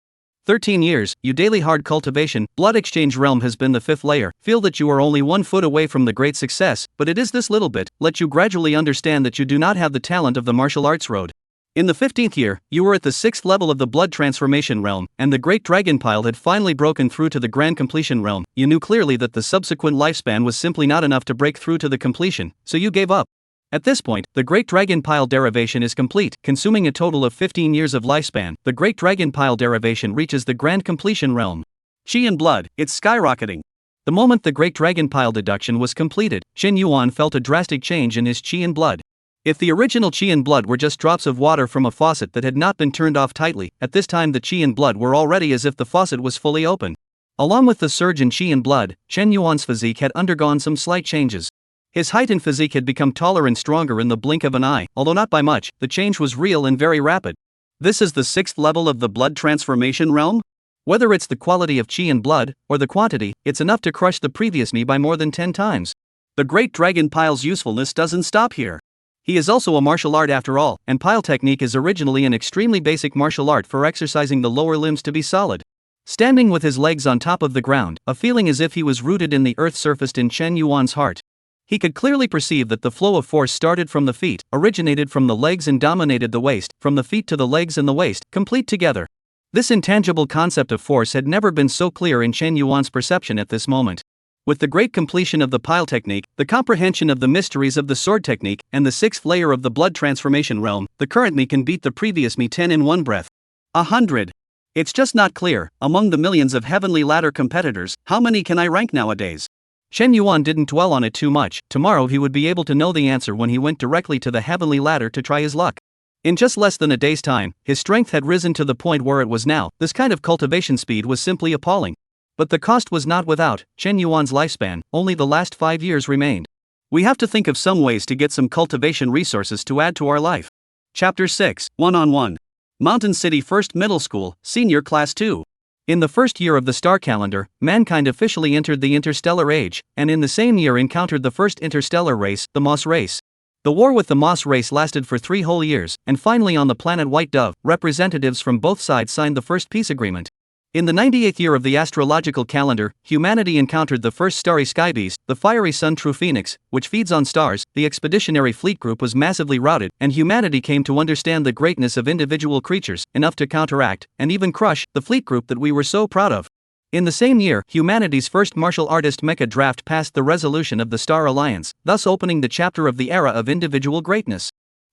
13 years, you daily hard cultivation, blood exchange realm has been the 5th layer. Feel that you are only 1 foot away from the great success, but it is this little bit, let you gradually understand that you do not have the talent of the martial arts road. In the 15th year, you were at the 6th level of the blood transformation realm, and the great dragon pile had finally broken through to the grand completion realm. You knew clearly that the subsequent lifespan was simply not enough to break through to the completion, so you gave up. At this point, the great dragon pile derivation is complete, consuming a total of 15 years of lifespan. The great dragon pile derivation reaches the grand completion realm. Chi and blood, it's skyrocketing. The moment the great dragon pile deduction was completed, Shen Yuan felt a drastic change in his chi and blood. If the original chi and blood were just drops of water from a faucet that had not been turned off tightly, at this time the chi and blood were already as if the faucet was fully open. Along with the surge in chi and blood, Shen Yuan's physique had undergone some slight changes. His height and physique had become taller and stronger in the blink of an eye, although not by much. The change was real and very rapid. This is the 6th level of the blood transformation realm? Whether it's the quality of chi and blood, or the quantity, it's enough to crush the previous me by more than 10 times. The great dragon pile's usefulness doesn't stop here. He is also a martial art after all, and pile technique is originally an extremely basic martial art for exercising the lower limbs to be solid. Standing with his legs on top of the ground, a feeling as if he was rooted in the earth surfaced in Shen Yuan's heart. He could clearly perceive that the flow of force started from the feet, originated from the legs and dominated the waist, from the feet to the legs and the waist, complete together. This intangible concept of force had never been so clear in Shen Yuan's perception at this moment. With the great completion of the pile technique, the comprehension of the mysteries of the sword technique, and the 6th layer of the blood transformation realm, the current me can beat the previous me 10 in one breath. 100. It's just not clear, among the millions of heavenly ladder competitors, how many can I rank nowadays? Shen Yuan didn't dwell on it too much. Tomorrow he would be able to know the answer when he went directly to the heavenly ladder to try his luck. In just less than a day's time, his strength had risen to the point where it was now. This kind of cultivation speed was simply appalling. But the cost was not without. Shen Yuan's lifespan, only the last 5 years remained. We have to think of some ways to get some cultivation resources to add to our life. Chapter 6, One-on-One. Mountain City First Middle School, Senior Class 2. In the 1st year of the star calendar, mankind officially entered the interstellar age, and in the same year encountered the first interstellar race, the Moss race. The war with the Moss race lasted for 3 whole years, and finally on the planet White Dove, representatives from both sides signed the first peace agreement. In the 98th year of the astrological calendar, humanity encountered the first starry sky beast, the fiery sun True Phoenix, which feeds on stars. The expeditionary fleet group was massively routed, and humanity came to understand the greatness of individual creatures, enough to counteract, and even crush, the fleet group that we were so proud of. In the same year, humanity's first martial artist mecha draft passed the resolution of the Star Alliance, thus opening the chapter of the era of individual greatness.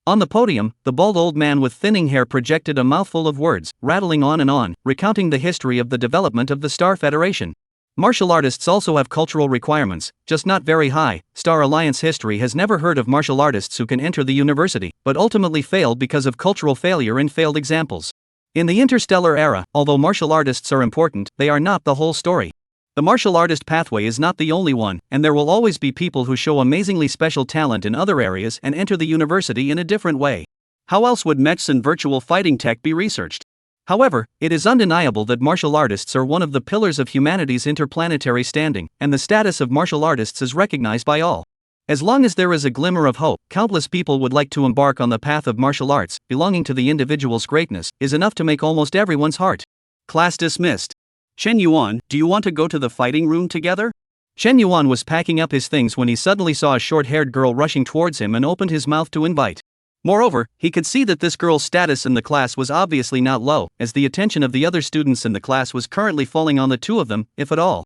On the podium, the bald old man with thinning hair projected a mouthful of words, rattling on and on, recounting the history of the development of the Star Federation. Martial artists also have cultural requirements, just not very high. Star Alliance history has never heard of martial artists who can enter the university, but ultimately failed because of cultural failure and failed examples. In the interstellar era, although martial artists are important, they are not the whole story. The martial artist pathway is not the only one, and there will always be people who show amazingly special talent in other areas and enter the university in a different way. How else would mechs and virtual fighting tech be researched? However, it is undeniable that martial artists are one of the pillars of humanity's interplanetary standing, and the status of martial artists is recognized by all. As long as there is a glimmer of hope, countless people would like to embark on the path of martial arts. Belonging to the individual's greatness is enough to make almost everyone's heart. Class dismissed. Shen Yuan, do you want to go to the fighting room together? Shen Yuan was packing up his things when he suddenly saw a short-haired girl rushing towards him and opened his mouth to invite. Moreover, he could see that this girl's status in the class was obviously not low, as the attention of the other students in the class was currently falling on the two of them, if at all.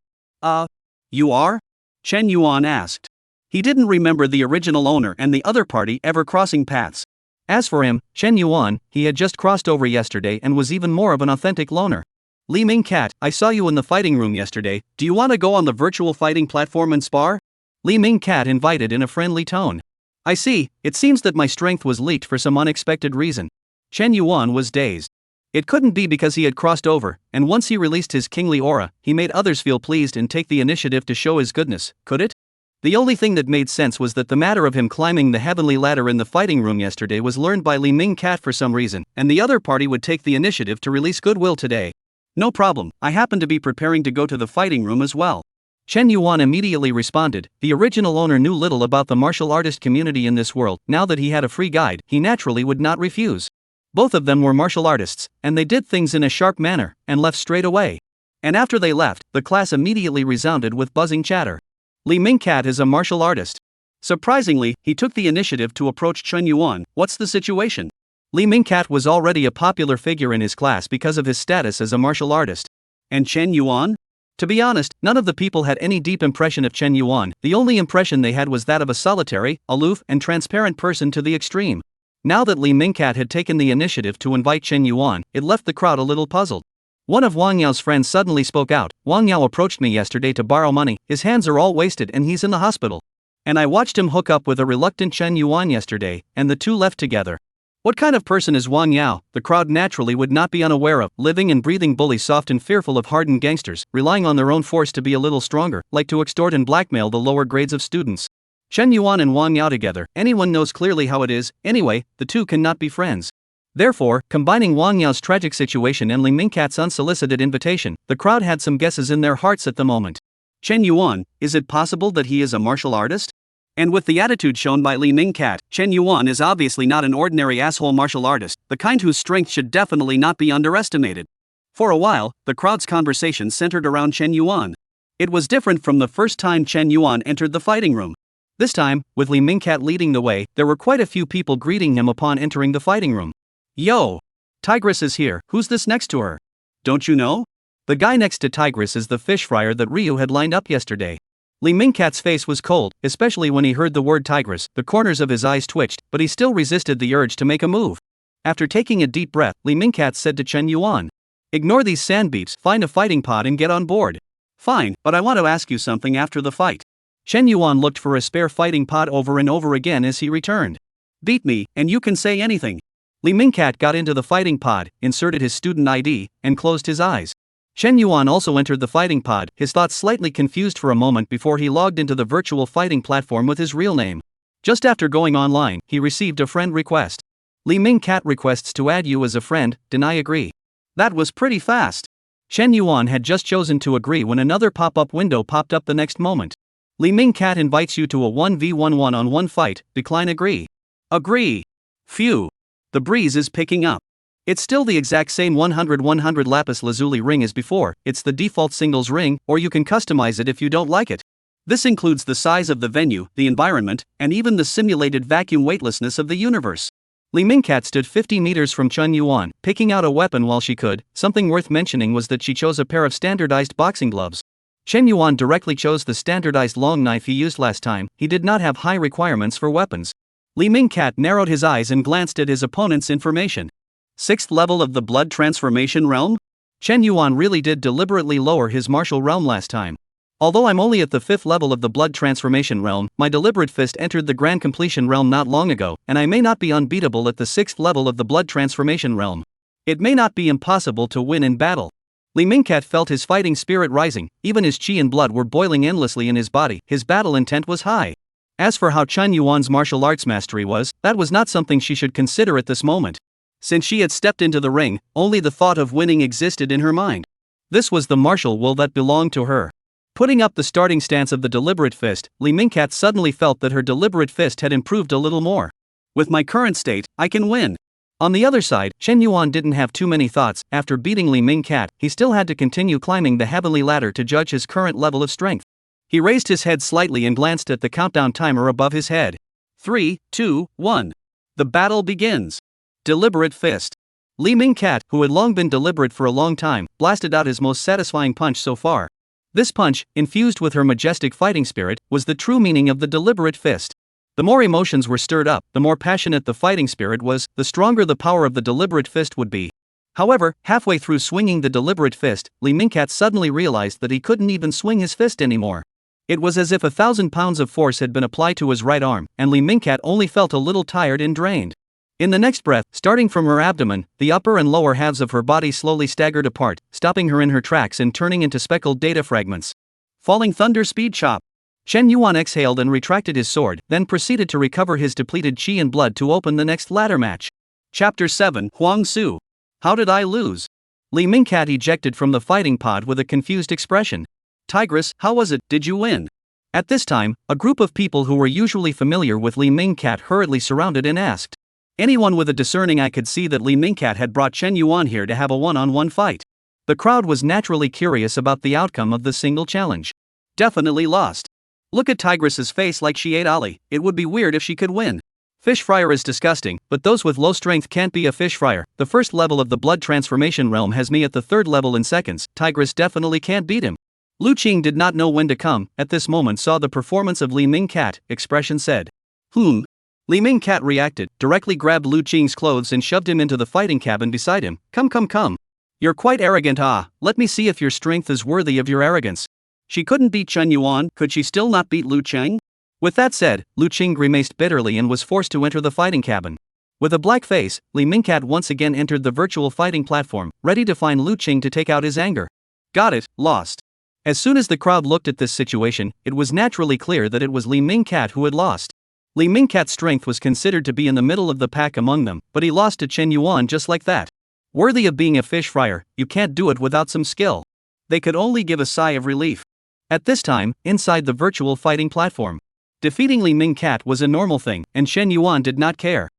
You are? Shen Yuan asked. He didn't remember the original owner and the other party ever crossing paths. As for him, Shen Yuan, he had just crossed over yesterday and was even more of an authentic loner. Li Ming Cat, I saw you in the fighting room yesterday. Do you want to go on the virtual fighting platform and spar? Li Ming Cat invited in a friendly tone. I see, it seems that my strength was leaked for some unexpected reason. Shen Yuan was dazed. It couldn't be because he had crossed over, and once he released his kingly aura, he made others feel pleased and take the initiative to show his goodness, could it? The only thing that made sense was that the matter of him climbing the heavenly ladder in the fighting room yesterday was learned by Li Ming Cat for some reason, and the other party would take the initiative to release goodwill today. No problem, I happen to be preparing to go to the fighting room as well. Chen Yuan immediately responded. The original owner knew little about the martial artist community in this world. Now that he had a free guide, he naturally would not refuse. Both of them were martial artists, and they did things in a sharp manner, and left straight away. And after they left, the class immediately resounded with buzzing chatter. Li Mingcat is a martial artist. Surprisingly, he took the initiative to approach Chen Yuan. What's the situation? Li Mingcat was already a popular figure in his class because of his status as a martial artist. And Chen Yuan? To be honest, none of the people had any deep impression of Chen Yuan. The only impression they had was that of a solitary, aloof, and transparent person to the extreme. Now that Li Mingcat had taken the initiative to invite Chen Yuan, it left the crowd a little puzzled. One of Wang Yao's friends suddenly spoke out. Wang Yao approached me yesterday to borrow money. His hands are all wasted and he's in the hospital. And I watched him hook up with a reluctant Chen Yuan yesterday, and the two left together. What kind of person is Wang Yao? The crowd naturally would not be unaware of. Living and breathing bully, soft and fearful of hardened gangsters, relying on their own force to be a little stronger, like to extort and blackmail the lower grades of students. Chen Yuan and Wang Yao together, anyone knows clearly how it is. Anyway, the two cannot be friends. Therefore, combining Wang Yao's tragic situation and Li Mingcat's unsolicited invitation, the crowd had some guesses in their hearts at the moment. Chen Yuan, is it possible that he is a martial artist? And with the attitude shown by Li Mingcat, Chen Yuan is obviously not an ordinary asshole martial artist, the kind whose strength should definitely not be underestimated. For a while, the crowd's conversation centered around Chen Yuan. It was different from the first time Chen Yuan entered the fighting room. This time, with Li Mingcat leading the way, there were quite a few people greeting him upon entering the fighting room. Yo! Tigress is here, who's this next to her? Don't you know? The guy next to Tigress is the fish fryer that Ryu had lined up yesterday. Li Mingcat's face was cold, especially when he heard the word Tigress. The corners of his eyes twitched, but he still resisted the urge to make a move. After taking a deep breath, Li Mingcat said to Chen Yuan, "Ignore these sandbeeps, find a fighting pod and get on board." "Fine, but I want to ask you something after the fight." Chen Yuan looked for a spare fighting pod over and over again as he returned. "Beat me, and you can say anything." Li Mingcat got into the fighting pod, inserted his student ID, and closed his eyes. Chen Yuan also entered the fighting pod, his thoughts slightly confused for a moment before he logged into the virtual fighting platform with his real name. Just after going online, he received a friend request. Li Mingcat requests to add you as a friend, deny agree. That was pretty fast. Chen Yuan had just chosen to agree when another pop-up window popped up the next moment. Li Mingcat invites you to a 1v1 1-on-1 fight, decline agree. Agree. Phew. The breeze is picking up. It's still the exact same 100-100 lapis lazuli ring as before. It's the default singles ring, or you can customize it if you don't like it. This includes the size of the venue, the environment, and even the simulated vacuum weightlessness of the universe. Li Mingcat stood 50 meters from Chen Yuan, picking out a weapon while she could. Something worth mentioning was that she chose a pair of standardized boxing gloves. Chen Yuan directly chose the standardized long knife he used last time. He did not have high requirements for weapons. Li Mingcat narrowed his eyes and glanced at his opponent's information. 6th level of the blood transformation realm? Chen Yuan really did deliberately lower his martial realm last time. Although I'm only at the 5th level of the blood transformation realm, my deliberate fist entered the grand completion realm not long ago, and I may not be unbeatable at the 6th level of the blood transformation realm. It may not be impossible to win in battle. Li Mingcat felt his fighting spirit rising, even his chi and blood were boiling endlessly in his body, his battle intent was high. As for how Chen Yuan's martial arts mastery was, that was not something she should consider at this moment. Since she had stepped into the ring, only the thought of winning existed in her mind. This was the martial will that belonged to her. Putting up the starting stance of the deliberate fist, Li Mingcat suddenly felt that her deliberate fist had improved a little more. With my current state, I can win. On the other side, Chen Yuan didn't have too many thoughts. After beating Li Mingcat, he still had to continue climbing the heavenly ladder to judge his current level of strength. He raised his head slightly and glanced at the countdown timer above his head. 3, 2, 1. The battle begins. Deliberate fist. Li Mingcat, who had long been deliberate for a long time, blasted out his most satisfying punch so far. This punch, infused with her majestic fighting spirit, was the true meaning of the deliberate fist. The more emotions were stirred up, the more passionate the fighting spirit was, the stronger the power of the deliberate fist would be. However, halfway through swinging the deliberate fist, Li Mingcat suddenly realized that he couldn't even swing his fist anymore. It was as if 1,000 pounds of force had been applied to his right arm, and Li Mingcat only felt a little tired and drained. In the next breath, starting from her abdomen, the upper and lower halves of her body slowly staggered apart, stopping her in her tracks and turning into speckled data fragments. Falling thunder speed chop. Chen Yuan exhaled and retracted his sword, then proceeded to recover his depleted chi and blood to open the next ladder match. Chapter 7, Huang Su. How did I lose? Li Mingcat ejected from the fighting pod with a confused expression. Tigress, how was it, did you win? At this time, a group of people who were usually familiar with Li Mingcat hurriedly surrounded and asked. Anyone with a discerning eye could see that Li Mingcat had brought Chen Yuan here to have a one-on-one fight. The crowd was naturally curious about the outcome of the single challenge. Definitely lost. Look at Tigress's face like she ate Ali, it would be weird if she could win. Fish fryer is disgusting, but those with low strength can't be a fish fryer. The first level of the blood transformation realm has me at the third level in seconds. Tigress definitely can't beat him. Lu Qing did not know when to come, at this moment saw the performance of Li Mingcat, expression said. Li Mingcat reacted, directly grabbed Lu Qing's clothes and shoved him into the fighting cabin beside him. Come. You're quite arrogant, let me see if your strength is worthy of your arrogance. She couldn't beat Chen Yuan, could she still not beat Lu Qing? With that said, Lu Qing grimaced bitterly and was forced to enter the fighting cabin. With a black face, Li Mingcat once again entered the virtual fighting platform, ready to find Lu Qing to take out his anger. Got it, lost. As soon as the crowd looked at this situation, it was naturally clear that it was Li Mingcat who had lost. Li Mingcat's strength was considered to be in the middle of the pack among them, but he lost to Chen Yuan just like that. Worthy of being a fish fryer, you can't do it without some skill. They could only give a sigh of relief. At this time, inside the virtual fighting platform, defeating Li Mingcat was a normal thing, and Chen Yuan did not care.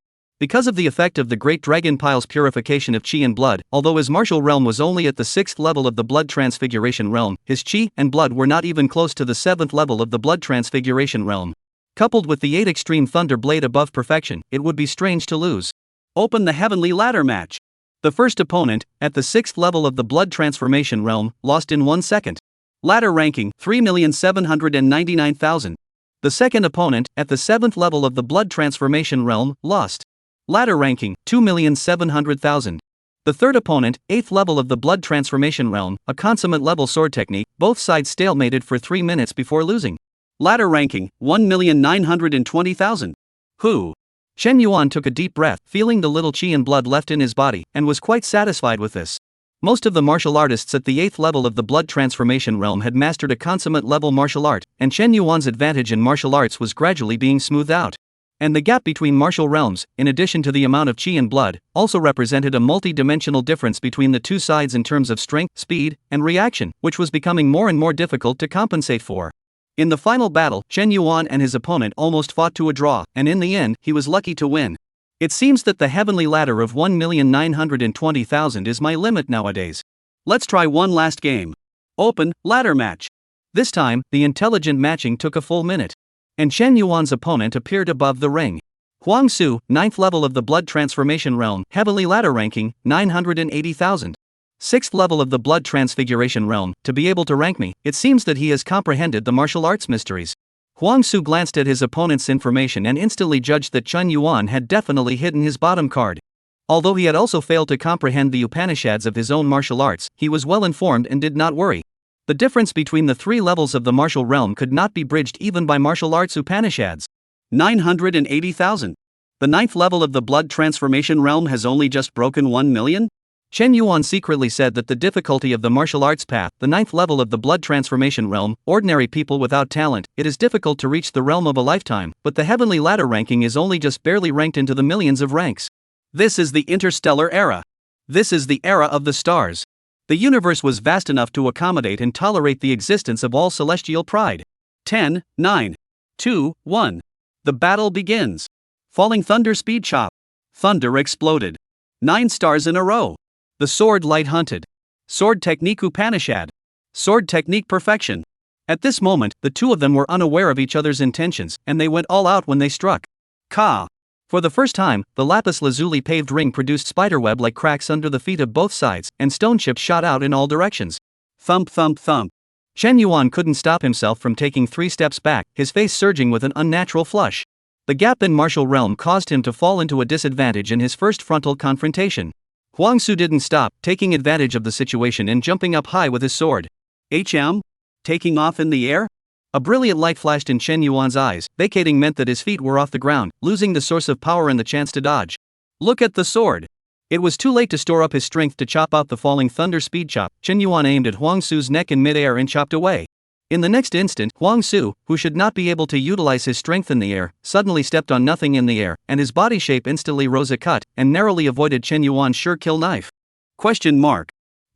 Because of the effect of the Great Dragon Pile's purification of qi and blood, although his martial realm was only at the 6th level of the blood transfiguration realm, his qi and blood were not even close to the 7th level of the blood transfiguration realm. Coupled with the 8 extreme thunder blade above perfection, it would be strange to lose. Open the heavenly ladder match. The first opponent, at the 6th level of the blood transformation realm, lost in 1 second. Ladder ranking, 3,799,000. The second opponent, at the 7th level of the blood transformation realm, lost. Ladder ranking, 2,700,000. The third opponent, 8th level of the blood transformation realm, a consummate level sword technique, both sides stalemated for 3 minutes before losing. Ladder ranking, 1,920,000. Who? Chen Yuan took a deep breath, feeling the little qi and blood left in his body, and was quite satisfied with this. Most of the martial artists at the 8th level of the blood transformation realm had mastered a consummate level martial art, and Chen Yuan's advantage in martial arts was gradually being smoothed out. And the gap between martial realms, in addition to the amount of qi and blood, also represented a multi-dimensional difference between the two sides in terms of strength, speed, and reaction, which was becoming more and more difficult to compensate for. In the final battle, Chen Yuan and his opponent almost fought to a draw, and in the end, he was lucky to win. It seems that the heavenly ladder of 1,920,000 is my limit nowadays. Let's try one last game. Open, ladder match. This time, the intelligent matching took a full minute. And Chen Yuan's opponent appeared above the ring. Huang Su, 9th level of the blood transformation realm, heavenly ladder ranking, 980,000. 6th level of the blood transfiguration realm, to be able to rank me, it seems that he has comprehended the martial arts mysteries. Huang Su glanced at his opponent's information and instantly judged that Chen Yuan had definitely hidden his bottom card. Although he had also failed to comprehend the Upanishads of his own martial arts, he was well informed and did not worry. The difference between the 3 levels of the martial realm could not be bridged even by martial arts Upanishads. 980,000. The 9th level of the blood transformation realm has only just broken 1 million? Chen Yuan secretly said that the difficulty of the martial arts path, the 9th level of the blood transformation realm, ordinary people without talent, it is difficult to reach the realm of a lifetime, but the heavenly ladder ranking is only just barely ranked into the millions of ranks. This is the interstellar era. This is the era of the stars. The universe was vast enough to accommodate and tolerate the existence of all celestial pride. 10, 9, 2, 1. The battle begins. Falling thunder speed chop. Thunder exploded. 9 stars in a row. The sword light hunted. Sword technique Upanishad. Sword technique perfection. At this moment, the two of them were unaware of each other's intentions, and they went all out when they struck. Ka! For the first time, the lapis lazuli paved ring produced spiderweb-like cracks under the feet of both sides, and stone chips shot out in all directions. Thump thump thump. Chen Yuan couldn't stop himself from taking 3 steps back, his face surging with an unnatural flush. The gap in martial realm caused him to fall into a disadvantage in his first frontal confrontation. Huang Su didn't stop, taking advantage of the situation and jumping up high with his sword. Taking off in the air? A brilliant light flashed in Chen Yuan's eyes, vacating meant that his feet were off the ground, losing the source of power and the chance to dodge. Look at the sword. It was too late to store up his strength to chop out the falling thunder speed chop. Chen Yuan aimed at Huang Su's neck in midair and chopped away. In the next instant, Huang Su, who should not be able to utilize his strength in the air, suddenly stepped on nothing in the air, and his body shape instantly rose a cut, and narrowly avoided Chen Yuan's sure kill knife.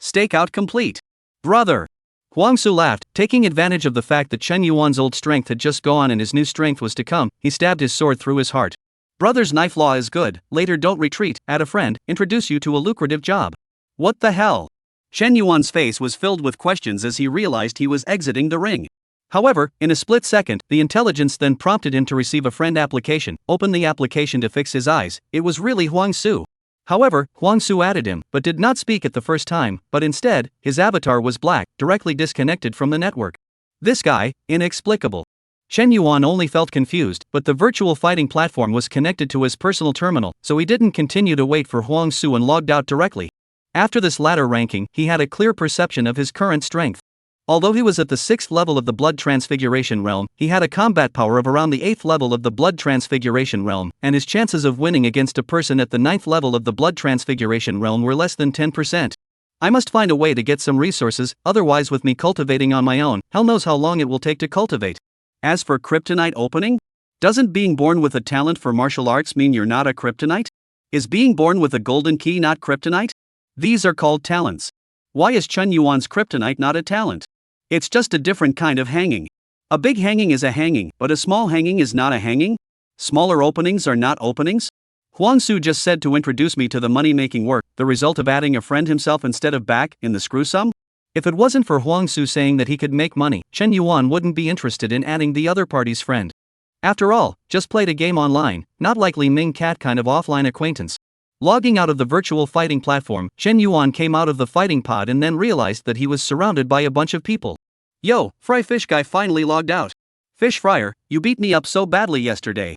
Stakeout complete. Brother. Huang Su laughed, taking advantage of the fact that Chen Yuan's old strength had just gone and his new strength was to come. He stabbed his sword through his heart. Brother's knife law is good, later don't retreat, add a friend, introduce you to a lucrative job. What the hell? Chen Yuan's face was filled with questions as he realized he was exiting the ring. However, in a split second, the intelligence then prompted him to receive a friend application, open the application to fix his eyes. It was really Huang Su. However, Huang Su added him, but did not speak at the first time, but instead, his avatar was black, directly disconnected from the network. This guy, inexplicable. Chen Yuan only felt confused, but the virtual fighting platform was connected to his personal terminal, so he didn't continue to wait for Huang Su and logged out directly. After this latter ranking, he had a clear perception of his current strength. Although he was at the 6th level of the Blood Transfiguration realm, he had a combat power of around the 8th level of the Blood Transfiguration realm, and his chances of winning against a person at the 9th level of the Blood Transfiguration realm were less than 10%. I must find a way to get some resources, otherwise with me cultivating on my own, hell knows how long it will take to cultivate. As for kryptonite opening? Doesn't being born with a talent for martial arts mean you're not a kryptonite? Is being born with a golden key not kryptonite? These are called talents. Why is Chen Yuan's kryptonite not a talent? It's just a different kind of hanging. A big hanging is a hanging, but a small hanging is not a hanging? Smaller openings are not openings? Huang Su just said to introduce me to the money-making work, the result of adding a friend himself instead of back in the screw sum? If it wasn't for Huang Su saying that he could make money, Chen Yuan wouldn't be interested in adding the other party's friend. After all, just played a game online, not like Li Ming Cat kind of offline acquaintance. Logging out of the virtual fighting platform, Chen Yuan came out of the fighting pod and then realized that he was surrounded by a bunch of people. Yo, Fry Fish Guy finally logged out. Fish Fryer, you beat me up so badly yesterday.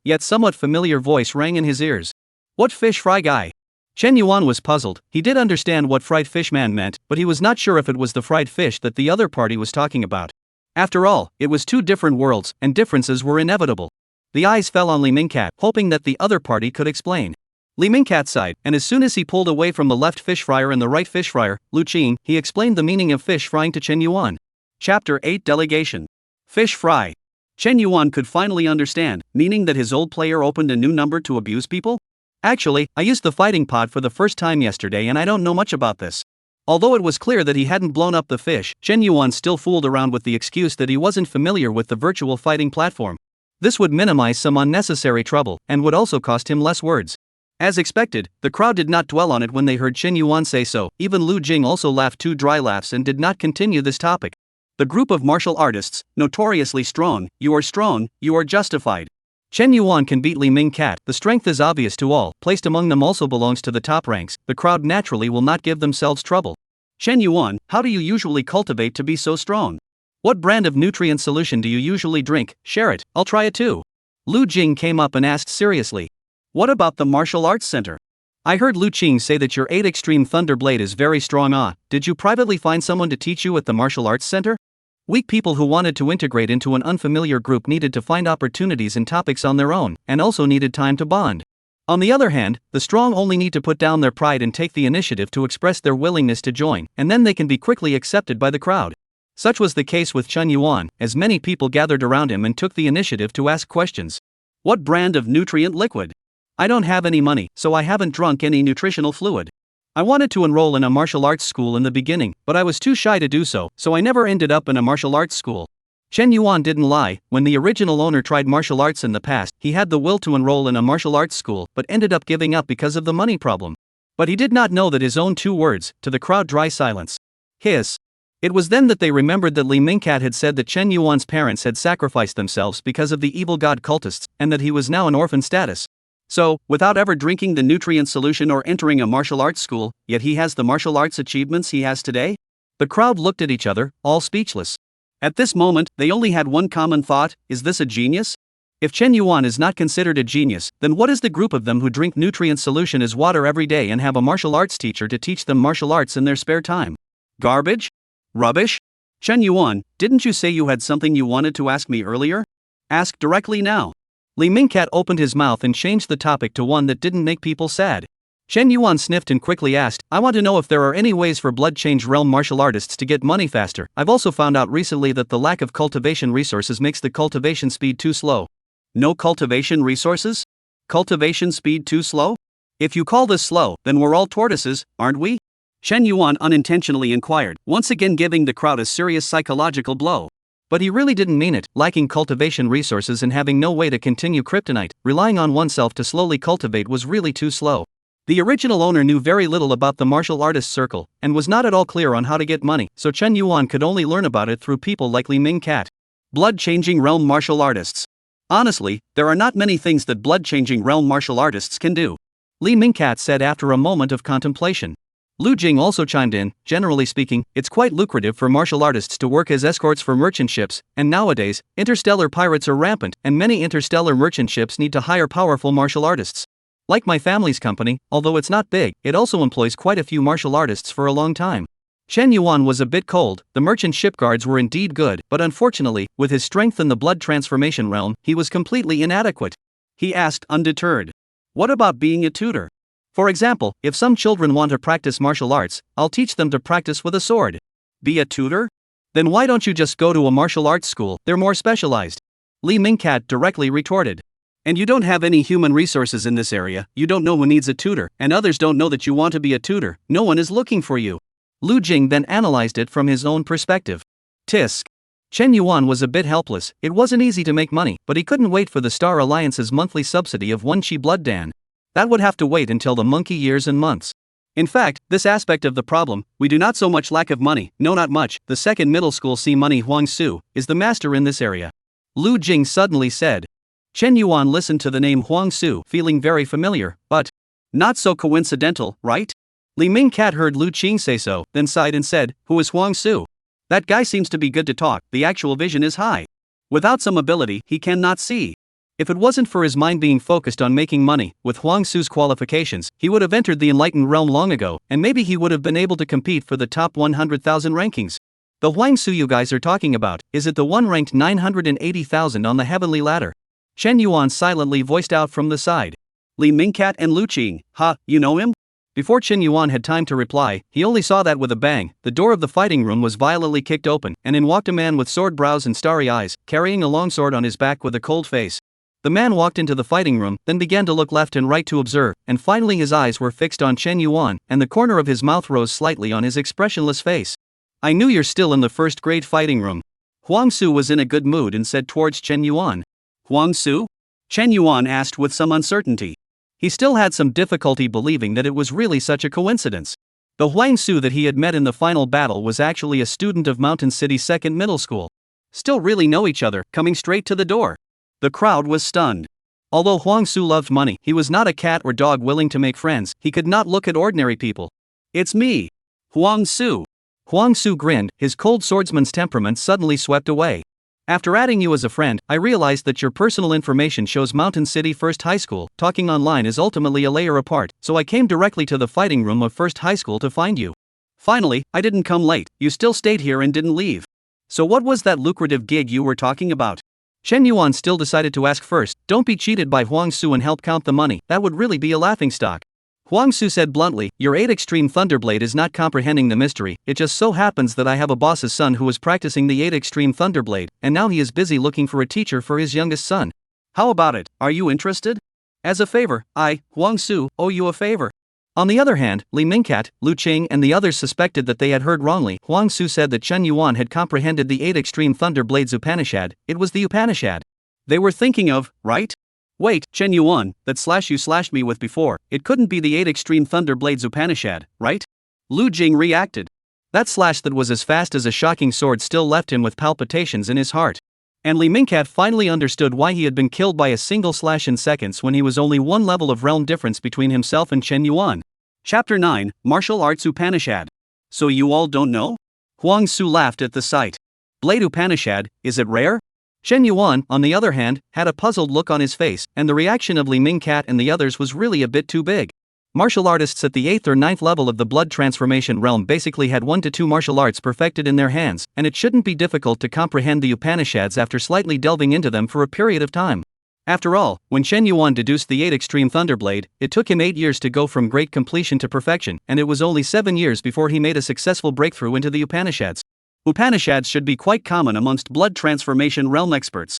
Yet somewhat familiar voice rang in his ears. What Fish Fry Guy? Chen Yuan was puzzled. He did understand what fried fish man meant, but he was not sure if it was the fried fish that the other party was talking about. After all, it was two different worlds, and differences were inevitable. The eyes fell on Li Mingcat, hoping that the other party could explain. Li Mingcat sighed, and as soon as he pulled away from the left fish fryer and the right fish fryer, Lu Qing, he explained the meaning of fish frying to Chen Yuan. Chapter 8 Delegation. Fish fry. Chen Yuan could finally understand, meaning that his old player opened a new number to abuse people? Actually, I used the fighting pod for the first time yesterday and I don't know much about this. Although it was clear that he hadn't blown up the fish, Chen Yuan still fooled around with the excuse that he wasn't familiar with the virtual fighting platform. This would minimize some unnecessary trouble, and would also cost him less words. As expected, the crowd did not dwell on it when they heard Chen Yuan say so. Even Lu Jing also laughed 2 dry laughs and did not continue this topic. The group of martial artists, notoriously strong, you are justified. Chen Yuan can beat Li Ming Cat, the strength is obvious to all, placed among them also belongs to the top ranks, the crowd naturally will not give themselves trouble. Chen Yuan, how do you usually cultivate to be so strong? What brand of nutrient solution do you usually drink? Share it, I'll try it too. Lu Jing came up and asked seriously. What about the martial arts center? I heard Lu Qing say that your 8 Extreme Thunder Blade is very strong. Did you privately find someone to teach you at the martial arts center? Weak people who wanted to integrate into an unfamiliar group needed to find opportunities and topics on their own, and also needed time to bond. On the other hand, the strong only need to put down their pride and take the initiative to express their willingness to join, and then they can be quickly accepted by the crowd. Such was the case with Chen Yuan, as many people gathered around him and took the initiative to ask questions. What brand of nutrient liquid? I don't have any money, so I haven't drunk any nutritional fluid. I wanted to enroll in a martial arts school in the beginning, but I was too shy to do so I never ended up in a martial arts school. Chen Yuan didn't lie. When the original owner tried martial arts in the past, he had the will to enroll in a martial arts school, but ended up giving up because of the money problem. But he did not know that his own 2 words, to the crowd dry silence. Hiss. It was then that they remembered that Li Mingcat had said that Chen Yuan's parents had sacrificed themselves because of the evil god cultists, and that he was now an orphan status. So, without ever drinking the nutrient solution or entering a martial arts school, yet he has the martial arts achievements he has today? The crowd looked at each other, all speechless. At this moment, they only had one common thought: is this a genius? If Chen Yuan is not considered a genius, then what is the group of them who drink nutrient solution as water every day and have a martial arts teacher to teach them martial arts in their spare time? Garbage? Rubbish? Chen Yuan, didn't you say you had something you wanted to ask me earlier? Ask directly now. Li Mingcat opened his mouth and changed the topic to one that didn't make people sad. Chen Yuan sniffed and quickly asked, I want to know if there are any ways for Blood Change Realm martial artists to get money faster. I've also found out recently that the lack of cultivation resources makes the cultivation speed too slow. No cultivation resources? Cultivation speed too slow? If you call this slow, then we're all tortoises, aren't we? Chen Yuan unintentionally inquired, once again giving the crowd a serious psychological blow. But he really didn't mean it. Lacking cultivation resources and having no way to continue kryptonite, relying on oneself to slowly cultivate was really too slow. The original owner knew very little about the martial artist circle, and was not at all clear on how to get money, so Chen Yuan could only learn about it through people like Li Mingcat. Blood-changing realm martial artists. Honestly, there are not many things that blood-changing realm martial artists can do, Li Mingcat said after a moment of contemplation. Lu Jing also chimed in, generally speaking, it's quite lucrative for martial artists to work as escorts for merchant ships, and nowadays, interstellar pirates are rampant, and many interstellar merchant ships need to hire powerful martial artists. Like my family's company, although it's not big, it also employs quite a few martial artists for a long time. Chen Yuan was a bit cold. The merchant ship guards were indeed good, but unfortunately, with his strength in the blood transformation realm, he was completely inadequate. He asked, undeterred. What about being a tutor? For example, if some children want to practice martial arts, I'll teach them to practice with a sword. Be a tutor? Then why don't you just go to a martial arts school? They're more specialized. Li Mingcat directly retorted. And you don't have any human resources in this area, you don't know who needs a tutor, and others don't know that you want to be a tutor, no one is looking for you. Lu Jing then analyzed it from his own perspective. Tisk. Chen Yuan was a bit helpless. It wasn't easy to make money, but he couldn't wait for the Star Alliance's monthly subsidy of 1 chi blood dan. That would have to wait until the monkey years and months. In fact, this aspect of the problem, we do not so much lack of money, no not much, the second middle school C money Huang Su, is the master in this area. Lu Jing suddenly said. Chen Yuan listened to the name Huang Su, feeling very familiar, but not so coincidental, right? Li Mingcat heard Lu Qing say so, then sighed and said, who is Huang Su? That guy seems to be good to talk, the actual vision is high. Without some ability, he cannot see. If it wasn't for his mind being focused on making money, with Huang Su's qualifications, he would have entered the enlightened realm long ago, and maybe he would have been able to compete for the top 100,000 rankings. The Huang Su you guys are talking about, is it the one ranked 980,000 on the heavenly ladder? Chen Yuan silently voiced out from the side. Li Mingcat and Lu Qing, you know him? Before Chen Yuan had time to reply, he only saw that with a bang, the door of the fighting room was violently kicked open, and in walked a man with sword brows and starry eyes, carrying a long sword on his back with a cold face. The man walked into the fighting room, then began to look left and right to observe, and finally his eyes were fixed on Chen Yuan, and the corner of his mouth rose slightly on his expressionless face. I knew you're still in the first grade fighting room. Huang Su was in a good mood and said towards Chen Yuan. Huang Su? Chen Yuan asked with some uncertainty. He still had some difficulty believing that it was really such a coincidence. The Huang Su that he had met in the final battle was actually a student of Mountain City's second middle school. Still really know each other, coming straight to the door. The crowd was stunned. Although Huang Su loved money, he was not a cat or dog willing to make friends. He could not look at ordinary people. It's me, Huang Su. Huang Su grinned, his cold swordsman's temperament suddenly swept away. After adding you as a friend, I realized that your personal information shows Mountain City First High School. Talking online is ultimately a layer apart, so I came directly to the fighting room of First High School to find you. Finally, I didn't come late, you still stayed here and didn't leave. So what was that lucrative gig you were talking about? Chen Yuan still decided to ask first. Don't be cheated by Huang Su and help count the money, that would really be a laughingstock. Huang Su said bluntly, your 8 Extreme Thunderblade is not comprehending the mystery. It just so happens that I have a boss's son who is practicing the 8 Extreme Thunderblade, and now he is busy looking for a teacher for his youngest son. How about it, are you interested? As a favor, I, Huang Su, owe you a favor. On the other hand, Li Mingcat, Lu Qing and the others suspected that they had heard wrongly. Huang Su said that Chen Yuan had comprehended the 8 Extreme Thunderblades Upanishad. It was the Upanishad they were thinking of, right? Wait, Chen Yuan, that slash you slashed me with before, it couldn't be the 8 Extreme Thunderblades Upanishad, right? Lu Jing reacted. That slash that was as fast as a shocking sword still left him with palpitations in his heart. And Li Mingcat finally understood why he had been killed by a single slash in seconds when he was only one level of realm difference between himself and Chen Yuan. Chapter 9, Martial Arts Upanishad. So you all don't know? Huang Su laughed at the sight. Blade Upanishad, is it rare? Chen Yuan, on the other hand, had a puzzled look on his face, and the reaction of Li Mingcat and the others was really a bit too big. Martial artists at the 8th or 9th level of the blood transformation realm basically had 1 to 2 martial arts perfected in their hands, and it shouldn't be difficult to comprehend the Upanishads after slightly delving into them for a period of time. After all, when Chen Yuan deduced the 8 Extreme Thunderblade, it took him 8 years to go from great completion to perfection, and it was only 7 years before he made a successful breakthrough into the Upanishads. Upanishads should be quite common amongst blood transformation realm experts.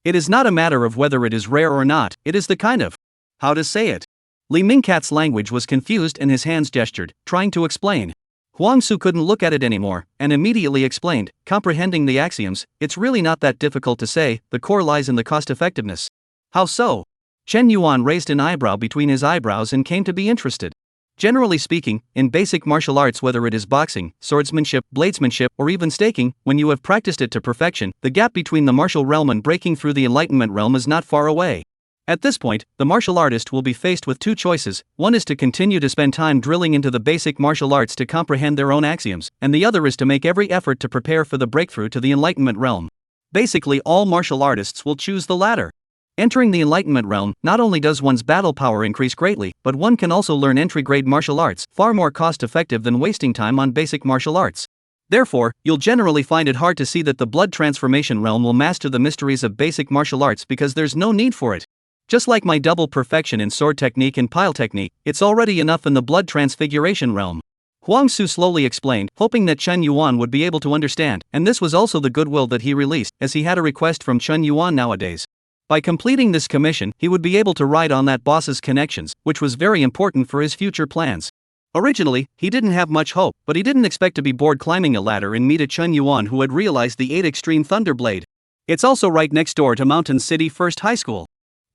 It is not a matter of whether it is rare or not, it is the kind of how to say it. Li Mingcat's language was confused and his hands gestured, trying to explain. Huang Su couldn't look at it anymore, and immediately explained, comprehending the axioms, it's really not that difficult to say, the core lies in the cost-effectiveness. How so? Chen Yuan raised an eyebrow between his eyebrows and came to be interested. Generally speaking, in basic martial arts, whether it is boxing, swordsmanship, bladesmanship, or even staking, when you have practiced it to perfection, the gap between the martial realm and breaking through the enlightenment realm is not far away. At this point, the martial artist will be faced with two choices. One is to continue to spend time drilling into the basic martial arts to comprehend their own axioms, and the other is to make every effort to prepare for the breakthrough to the enlightenment realm. Basically, all martial artists will choose the latter. Entering the enlightenment realm, not only does one's battle power increase greatly, but one can also learn entry-grade martial arts, far more cost-effective than wasting time on basic martial arts. Therefore, you'll generally find it hard to see that the blood transformation realm will master the mysteries of basic martial arts because there's no need for it. Just like my double perfection in sword technique and pile technique, it's already enough in the blood transfiguration realm. Huang Su slowly explained, hoping that Chen Yuan would be able to understand, and this was also the goodwill that he released, as he had a request from Chen Yuan nowadays. By completing this commission, he would be able to ride on that boss's connections, which was very important for his future plans. Originally, he didn't have much hope, but he didn't expect to be bored climbing a ladder and meet a Chen Yuan who had realized the 8 Extreme Thunderblade. It's also right next door to Mountain City First High School.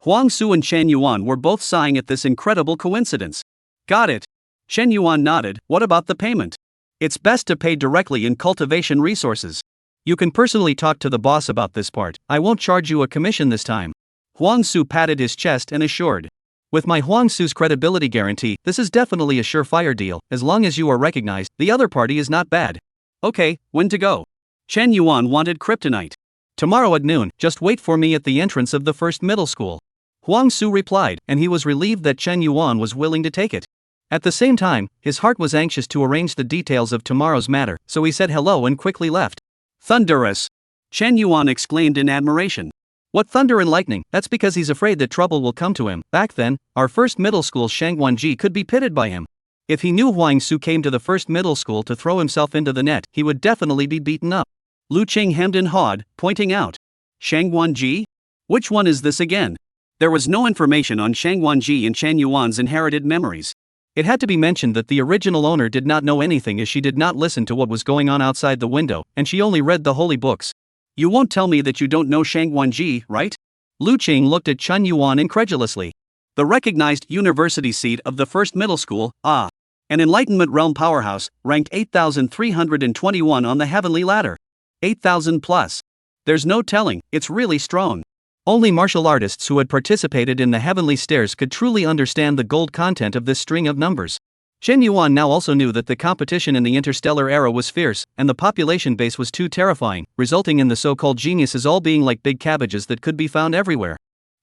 Huang Su and Chen Yuan were both sighing at this incredible coincidence. Got it. Chen Yuan nodded, what about the payment? It's best to pay directly in cultivation resources. You can personally talk to the boss about this part, I won't charge you a commission this time. Huang Su patted his chest and assured. With my Huang Su's credibility guarantee, this is definitely a surefire deal, as long as you are recognized, the other party is not bad. Okay, when to go? Chen Yuan wanted kryptonite. Tomorrow at noon, just wait for me at the entrance of the first middle school. Huang Su replied, and he was relieved that Chen Yuan was willing to take it. At the same time, his heart was anxious to arrange the details of tomorrow's matter, so he said hello and quickly left. Thunderous! Chen Yuan exclaimed in admiration. What thunder and lightning? That's because he's afraid that trouble will come to him. Back then, our first middle school Shangguanji could be pitted by him. If he knew Huang Su came to the first middle school to throw himself into the net, he would definitely be beaten up. Lu Qing hemmed and hawed, pointing out. Shangguanji? Which one is this again? There was no information on Shangguanji in Chen Yuan's inherited memories. It had to be mentioned that the original owner did not know anything as she did not listen to what was going on outside the window, and she only read the holy books. You won't tell me that you don't know Shangguanji, right? Lu Qing looked at Chen Yuan incredulously. The recognized university seat of the first middle school, an Enlightenment Realm powerhouse, ranked 8,321 on the heavenly ladder. 8,000 plus. There's no telling, it's really strong. Only martial artists who had participated in the heavenly stairs could truly understand the gold content of this string of numbers. Chen Yuan now also knew that the competition in the interstellar era was fierce, and the population base was too terrifying, resulting in the so-called geniuses all being like big cabbages that could be found everywhere.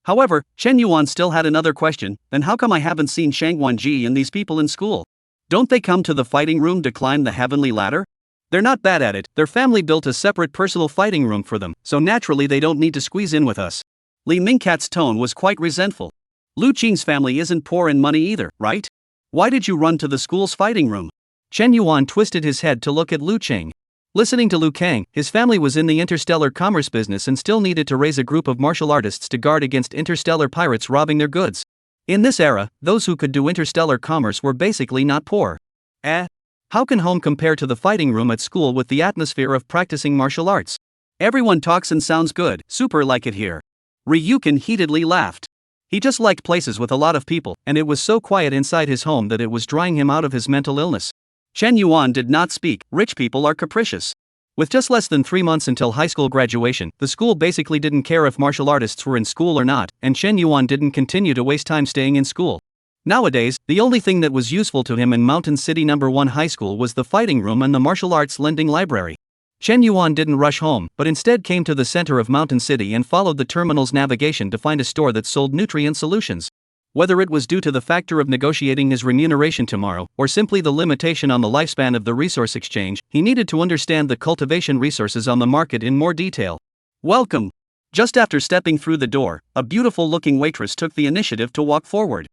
However, Chen Yuan still had another question, then how come I haven't seen Shangguanji and these people in school? Don't they come to the fighting room to climb the heavenly ladder? They're not bad at it, their family built a separate personal fighting room for them, so naturally they don't need to squeeze in with us. Li Mingcat's tone was quite resentful. Lu Qing's family isn't poor in money either, right? Why did you run to the school's fighting room? Chen Yuan twisted his head to look at Lu Qing. Listening to Lu Kang, his family was in the interstellar commerce business and still needed to raise a group of martial artists to guard against interstellar pirates robbing their goods. In this era, those who could do interstellar commerce were basically not poor. How can home compare to the fighting room at school with the atmosphere of practicing martial arts? Everyone talks and sounds good, super like it here. Ryukin heatedly laughed. He just liked places with a lot of people, and it was so quiet inside his home that it was drawing him out of his mental illness. Chen Yuan did not speak, rich people are capricious. With just less than 3 months until high school graduation, the school basically didn't care if martial artists were in school or not, and Chen Yuan didn't continue to waste time staying in school. Nowadays, the only thing that was useful to him in Mountain City No. 1 High School was the fighting room and the martial arts lending library. Chen Yuan didn't rush home, but instead came to the center of Mountain City and followed the terminal's navigation to find a store that sold nutrient solutions. Whether it was due to the factor of negotiating his remuneration tomorrow, or simply the limitation on the lifespan of the resource exchange, he needed to understand the cultivation resources on the market in more detail. Welcome! Just after stepping through the door, a beautiful-looking waitress took the initiative to walk forward.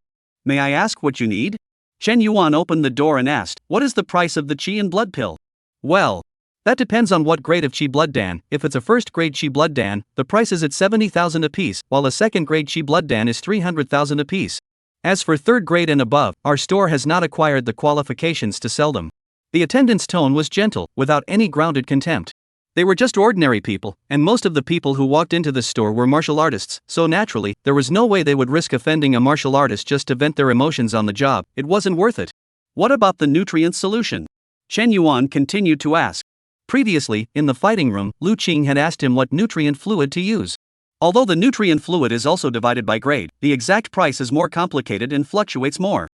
May I ask what you need? Chen Yuan opened the door and asked, what is the price of the Qi and Blood pill? Well, that depends on what grade of Qi Blood Dan. If it's a first-grade Qi Blood Dan, the price is at 70,000 apiece, while a second-grade Qi Blood Dan is 300,000 apiece. As for third grade and above, our store has not acquired the qualifications to sell them. The attendant's tone was gentle, without any grounded contempt. They were just ordinary people, and most of the people who walked into the store were martial artists, so naturally, there was no way they would risk offending a martial artist just to vent their emotions on the job. It wasn't worth it. What about the nutrient solution? Chen Yuan continued to ask. Previously, in the fighting room, Lu Qing had asked him what nutrient fluid to use. Although the nutrient fluid is also divided by grade, the exact price is more complicated and fluctuates more.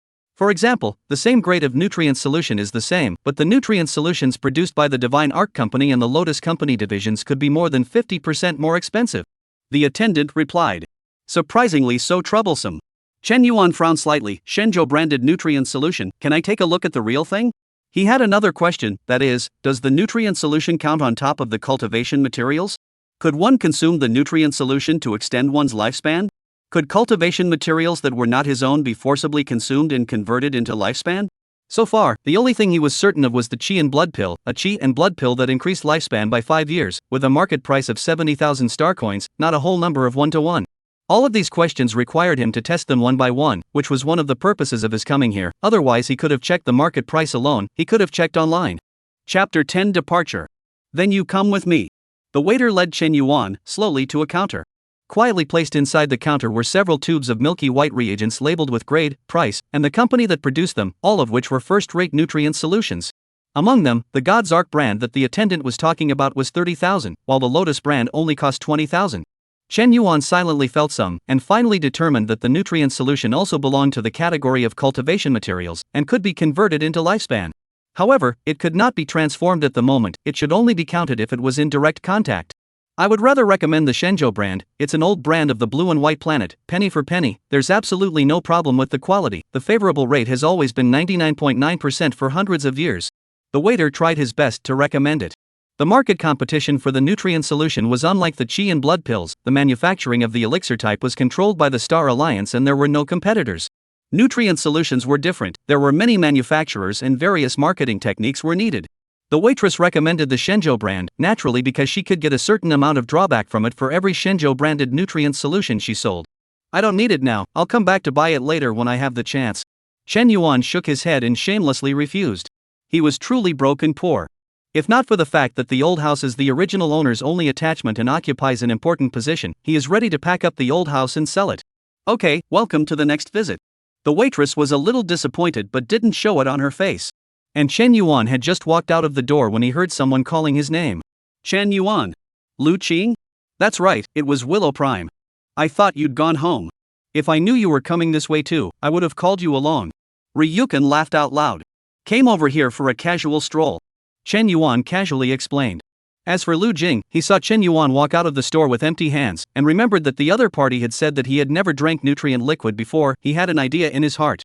For example, the same grade of nutrient solution is the same, but the nutrient solutions produced by the Divine Arc Company and the Lotus Company divisions could be more than 50% more expensive. The attendant replied. Surprisingly so troublesome. Chen Yuan frowned slightly. Shenzhou branded nutrient solution, can I take a look at the real thing? He had another question, that is, does the nutrient solution count on top of the cultivation materials? Could one consume the nutrient solution to extend one's lifespan? Could cultivation materials that were not his own be forcibly consumed and converted into lifespan? So far, the only thing he was certain of was the Qi and Blood Pill, a Qi and Blood Pill that increased lifespan by 5 years, with a market price of 70,000 star coins, not a whole number of 1-to-1. All of these questions required him to test them one by one, which was one of the purposes of his coming here. Otherwise he could have checked the market price alone, he could have checked online. Chapter 10 Departure. Then you come with me. The waiter led Chen Yuan slowly to a counter. Quietly placed inside the counter were several tubes of milky white reagents labeled with grade, price, and the company that produced them, all of which were first-rate nutrient solutions. Among them, the God's Arc brand that the attendant was talking about was 30,000, while the Lotus brand only cost 20,000. Chen Yuan silently felt some, and finally determined that the nutrient solution also belonged to the category of cultivation materials, and could be converted into lifespan. However, it could not be transformed at the moment, it should only be counted if it was in direct contact. I would rather recommend the Shenzhou brand, it's an old brand of the blue and white planet, penny for penny, there's absolutely no problem with the quality, the favorable rate has always been 99.9% for hundreds of years. The waiter tried his best to recommend it. The market competition for the nutrient solution was unlike the Qi and Blood Pills, the manufacturing of the elixir type was controlled by the Star Alliance and there were no competitors. Nutrient solutions were different, there were many manufacturers and various marketing techniques were needed. The waitress recommended the Shenzhou brand, naturally because she could get a certain amount of drawback from it for every Shenzhou branded nutrient solution she sold. I don't need it now, I'll come back to buy it later when I have the chance. Chen Yuan shook his head and shamelessly refused. He was truly broke and poor. If not for the fact that the old house is the original owner's only attachment and occupies an important position, he is ready to pack up the old house and sell it. Okay, welcome to the next visit. The waitress was a little disappointed but didn't show it on her face. And Chen Yuan had just walked out of the door when he heard someone calling his name. Chen Yuan. Lu Qing? That's right, it was Willow Prime. I thought you'd gone home. If I knew you were coming this way too, I would have called you along. Ryukin laughed out loud. Came over here for a casual stroll. Chen Yuan casually explained. As for Lu Jing, he saw Chen Yuan walk out of the store with empty hands, and remembered that the other party had said that he had never drank nutrient liquid before. He had an idea in his heart.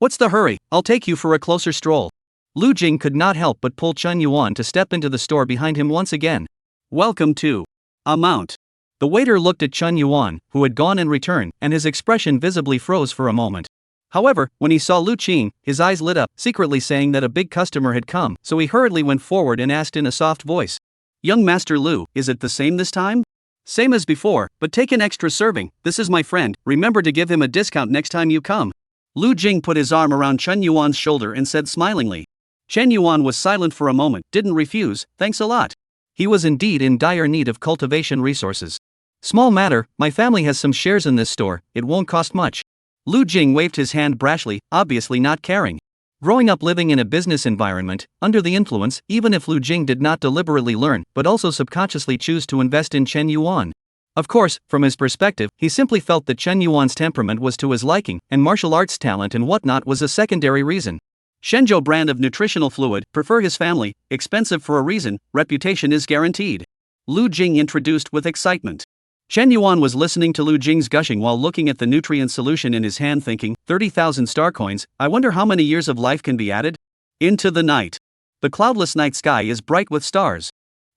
What's the hurry, I'll take you for a closer stroll. Lu Jing could not help but pull Chen Yuan to step into the store behind him once again. Welcome to Amount. The waiter looked at Chen Yuan, who had gone and returned, and his expression visibly froze for a moment. However, when he saw Lu Qing, his eyes lit up, secretly saying that a big customer had come, so he hurriedly went forward and asked in a soft voice. Young Master Lu, is it the same this time? Same as before, but take an extra serving, this is my friend, remember to give him a discount next time you come. Lu Jing put his arm around Chen Yuan's shoulder and said smilingly. Chen Yuan was silent for a moment, didn't refuse, thanks a lot. He was indeed in dire need of cultivation resources. Small matter, my family has some shares in this store, it won't cost much. Lu Jing waved his hand brashly, obviously not caring. Growing up living in a business environment, under the influence, even if Lu Jing did not deliberately learn, but also subconsciously choose to invest in Chen Yuan. Of course, from his perspective, he simply felt that Chen Yuan's temperament was to his liking, and martial arts talent and whatnot was a secondary reason. Shenzhou brand of nutritional fluid, prefer his family, expensive for a reason, reputation is guaranteed. Lu Jing introduced with excitement. Chen Yuan was listening to Lu Jing's gushing while looking at the nutrient solution in his hand thinking, 30,000 star coins, I wonder how many years of life can be added? Into the night. The cloudless night sky is bright with stars.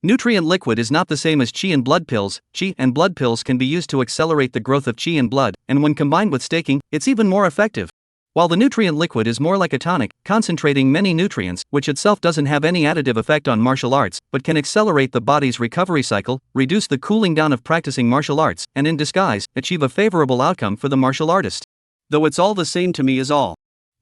Nutrient liquid is not the same as Qi and Blood Pills. Qi and Blood Pills can be used to accelerate the growth of Qi and blood, and when combined with staking, it's even more effective. While the nutrient liquid is more like a tonic, concentrating many nutrients, which itself doesn't have any additive effect on martial arts, but can accelerate the body's recovery cycle, reduce the cooling down of practicing martial arts, and in disguise, achieve a favorable outcome for the martial artist. Though it's all the same to me is all.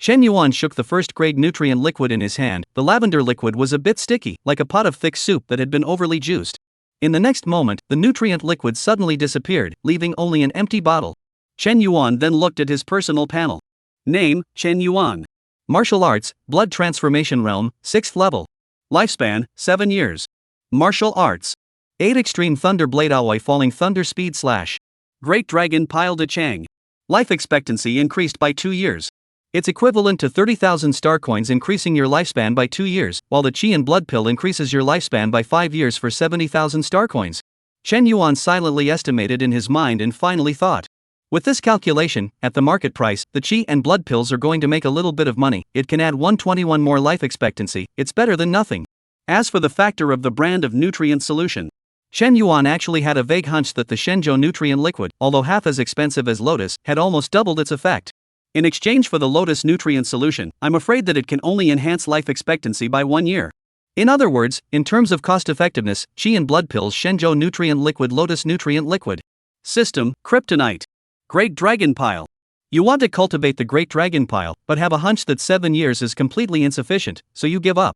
Shen Yuan shook the first-grade nutrient liquid in his hand. The lavender liquid was a bit sticky, like a pot of thick soup that had been overly juiced. In the next moment, the nutrient liquid suddenly disappeared, leaving only an empty bottle. Chen Yuan then looked at his personal panel. Name, Chen Yuan. Martial arts, blood transformation realm, 6th level. Lifespan, 7 years. Martial arts. 8 extreme thunder blade Aoi falling thunder speed slash. Great dragon pile de Chang. Life expectancy increased by 2 years. It's equivalent to 30,000 star coins, increasing your lifespan by 2 years, while the Qi and blood pill increases your lifespan by 5 years for 70,000 star coins. Chen Yuan silently estimated in his mind and finally thought. With this calculation, at the market price, the Qi and blood pills are going to make a little bit of money. It can add 121 more life expectancy. It's better than nothing. As for the factor of the brand of nutrient solution, Chen Yuan actually had a vague hunch that the Shenzhou nutrient liquid, although half as expensive as Lotus, had almost doubled its effect. In exchange for the Lotus nutrient solution, I'm afraid that it can only enhance life expectancy by 1 year. In other words, in terms of cost effectiveness, Qi and blood pills Shenzhou nutrient liquid Lotus nutrient liquid. System, Kryptonite. Great Dragon Pile. You want to cultivate the Great Dragon Pile, but have a hunch that 7 years is completely insufficient, so you give up.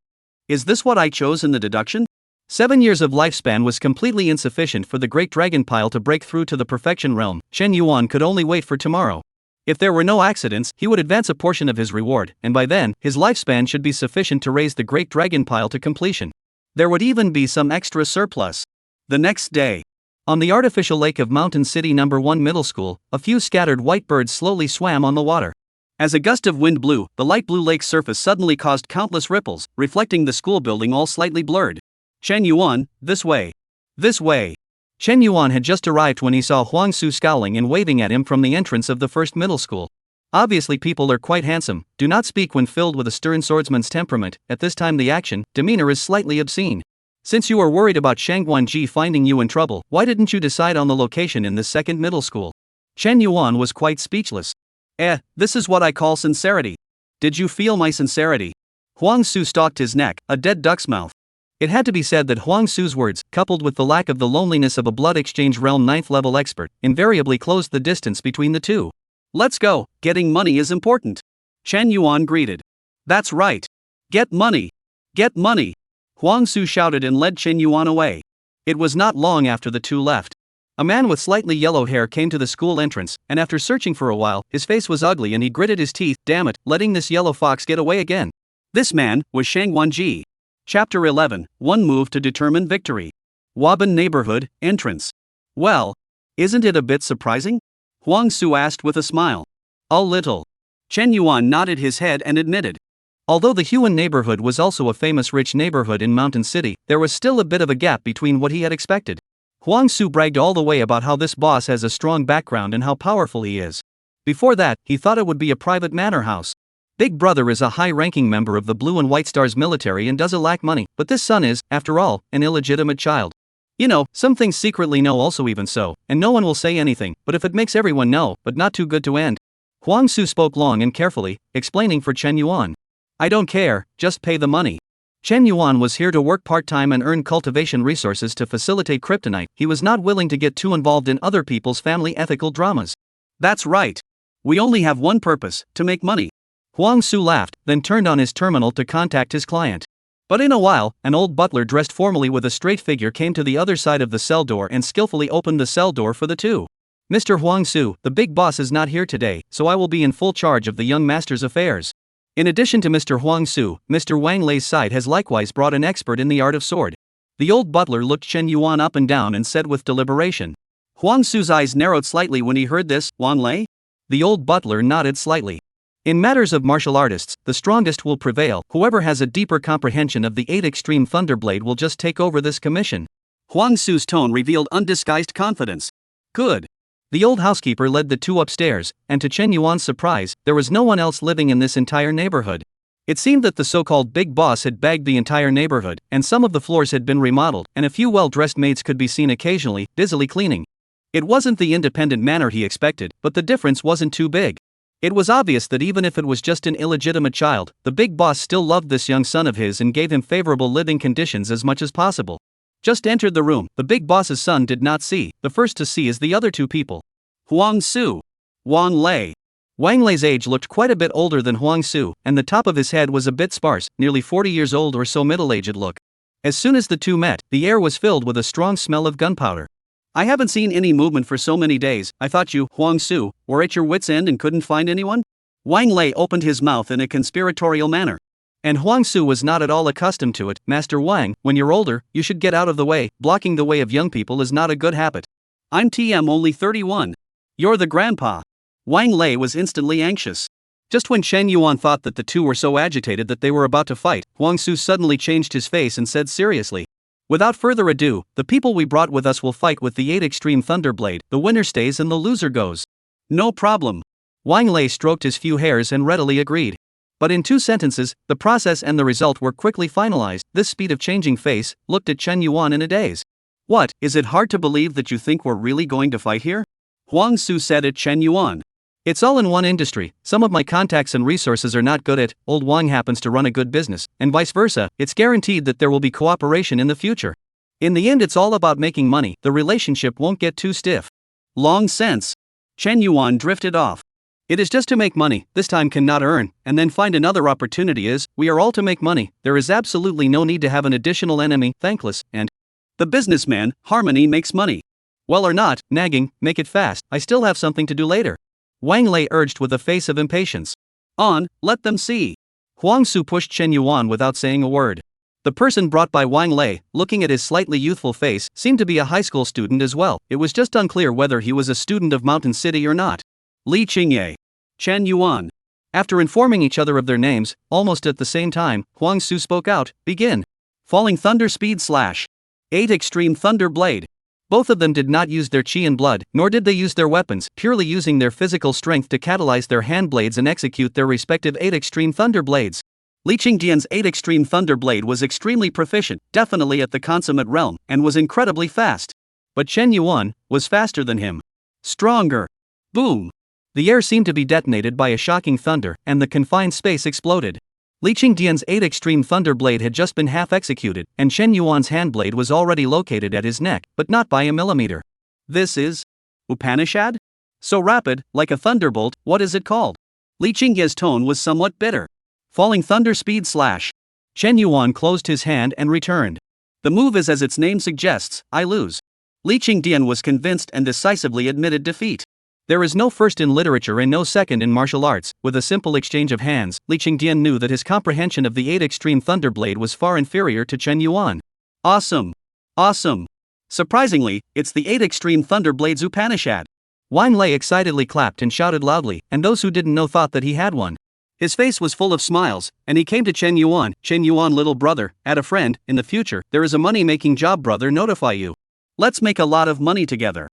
Is this what I chose in the deduction? 7 years of lifespan was completely insufficient for the Great Dragon Pile to break through to the perfection realm. Chen Yuan could only wait for tomorrow. If there were no accidents, he would advance a portion of his reward, and by then, his lifespan should be sufficient to raise the Great Dragon Pile to completion. There would even be some extra surplus. The next day, on the artificial lake of Mountain City No. 1 Middle School, a few scattered white birds slowly swam on the water. As a gust of wind blew, the light blue lake's surface suddenly caused countless ripples, reflecting the school building all slightly blurred. Chen Yuan, this way. This way. Chen Yuan had just arrived when he saw Huang Su scowling and waving at him from the entrance of the first middle school. Obviously people are quite handsome, do not speak when filled with a stern swordsman's temperament. At this time the action, demeanor is slightly obscene. Since you are worried about Shangguanji finding you in trouble, why didn't you decide on the location in this second middle school? Chen Yuan was quite speechless. This is what I call sincerity. Did you feel my sincerity? Huang Su stalked his neck, a dead duck's mouth. It had to be said that Huang Su's words, coupled with the lack of the loneliness of a blood exchange realm 9th level expert, invariably closed the distance between the two. Let's go, getting money is important. Chen Yuan greeted. That's right. Get money. Get money. Huang Su shouted and led Chen Yuan away. It was not long after the two left. A man with slightly yellow hair came to the school entrance, and after searching for a while, his face was ugly and he gritted his teeth. Damn it, letting this yellow fox get away again. This man was Shangguanji. Chapter 11, One Move to Determine Victory. Waban Neighborhood, Entrance. Well, isn't it a bit surprising? Huang Su asked with a smile. A little. Chen Yuan nodded his head and admitted. Although the Huan neighborhood was also a famous rich neighborhood in Mountain City, there was still a bit of a gap between what he had expected. Huang Su bragged all the way about how this boss has a strong background and how powerful he is. Before that, he thought it would be a private manor house. Big Brother is a high-ranking member of the Blue and White Stars military and doesn't lack money, but this son is, after all, an illegitimate child. You know, some things secretly know also even so, and no one will say anything, but if it makes everyone know, but not too good to end. Huang Su spoke long and carefully, explaining for Chen Yuan. I don't care, just pay the money. Chen Yuan was here to work part-time and earn cultivation resources to facilitate kryptonite. He was not willing to get too involved in other people's family ethical dramas. That's right. We only have one purpose, to make money. Huang Su laughed, then turned on his terminal to contact his client. But in a while, an old butler dressed formally with a straight figure came to the other side of the cell door and skillfully opened the cell door for the two. Mr. Huang Su, the big boss is not here today, so I will be in full charge of the young master's affairs. In addition to Mr. Huang Su, Mr. Wang Lei's side has likewise brought an expert in the art of sword. The old butler looked Chen Yuan up and down and said with deliberation. Huang Su's eyes narrowed slightly when he heard this. Wang Lei? The old butler nodded slightly. In matters of martial artists, the strongest will prevail. Whoever has a deeper comprehension of the 8 extreme Thunderblade will just take over this commission. Huang Su's tone revealed undisguised confidence. Good. The old housekeeper led the two upstairs, and to Chen Yuan's surprise, there was no one else living in this entire neighborhood. It seemed that the so-called big boss had bagged the entire neighborhood, and some of the floors had been remodeled, and a few well-dressed maids could be seen occasionally, busily cleaning. It wasn't the independent manner he expected, but the difference wasn't too big. It was obvious that even if it was just an illegitimate child, the big boss still loved this young son of his and gave him favorable living conditions as much as possible. Just entered the room, the big boss's son did not see. The first to see is the other two people. Huang Su. Wang Lei. Wang Lei's age looked quite a bit older than Huang Su, and the top of his head was a bit sparse, nearly 40 years old or so middle-aged look. As soon as the two met, the air was filled with a strong smell of gunpowder. I haven't seen any movement for so many days. I thought you, Huang Su, were at your wits' end and couldn't find anyone? Wang Lei opened his mouth in a conspiratorial manner. And Huang Su was not at all accustomed to it. Master Wang, when you're older, you should get out of the way. Blocking the way of young people is not a good habit. I'm only 31. You're the grandpa. Wang Lei was instantly anxious. Just when Chen Yuan thought that the two were so agitated that they were about to fight, Huang Su suddenly changed his face and said seriously, "Without further ado, the people we brought with us will fight with the 8 Extreme Thunderblade. The winner stays and the loser goes." "No problem." Wang Lei stroked his few hairs and readily agreed. But in 2 sentences, the process and the result were quickly finalized. This speed of changing face looked at Chen Yuan in a daze. "What, is it hard to believe that you think we're really going to fight here?" Huang Su said at Chen Yuan. "It's all in one industry. Some of my contacts and resources are not good at. Old Wang happens to run a good business, and vice versa. It's guaranteed that there will be cooperation in the future. In the end, it's all about making money. The relationship won't get too stiff." "Long sense." Chen Yuan drifted off. "It is just to make money. This time cannot earn, and then find another opportunity is. We are all to make money. There is absolutely no need to have an additional enemy. Thankless, and the businessman, harmony makes money. Well or not, nagging, make it fast. I still have something to do later." Wang Lei urged with a face of impatience. "On, let them see." Huang Su pushed Chen Yuan without saying a word. The person brought by Wang Lei, looking at his slightly youthful face, seemed to be a high school student as well. It was just unclear whether he was a student of Mountain City or not. Li Qingye. Chen Yuan. After informing each other of their names, almost at the same time, Huang Su spoke out, "Begin." Falling Thunder Speed Slash. 8 Extreme Thunder Blade. Both of them did not use their chi and blood, nor did they use their weapons, purely using their physical strength to catalyze their hand blades and execute their respective 8 Extreme Thunder Blades. Li Qingdian's 8 Extreme Thunder Blade was extremely proficient, definitely at the consummate realm, and was incredibly fast. But Chen Yuan was faster than him. Stronger. Boom. The air seemed to be detonated by a shocking thunder, and the confined space exploded. Li Qingdian's 8 Extreme Thunder Blade had just been half executed, and Chen Yuan's handblade was already located at his neck, but not by a millimeter. "This is Upanishad? So rapid, like a thunderbolt, what is it called?" Li Qingye's tone was somewhat bitter. Falling Thunder Speed Slash. Chen Yuan closed his hand and returned. "The move is as its name suggests, I lose." Li Qingdian was convinced and decisively admitted defeat. There is no first in literature and no second in martial arts. With a simple exchange of hands, Li Qingdian knew that his comprehension of the 8 Extreme Thunder Blade was far inferior to Chen Yuan. "Awesome! Awesome! Surprisingly, it's the 8 Extreme Thunder Blades Upanishad." Wang Lei excitedly clapped and shouted loudly, and those who didn't know thought that he had one. His face was full of smiles, and he came to Chen Yuan. "Chen Yuan, little brother, add a friend. In the future, there is a money-making job, brother, notify you. Let's make a lot of money together."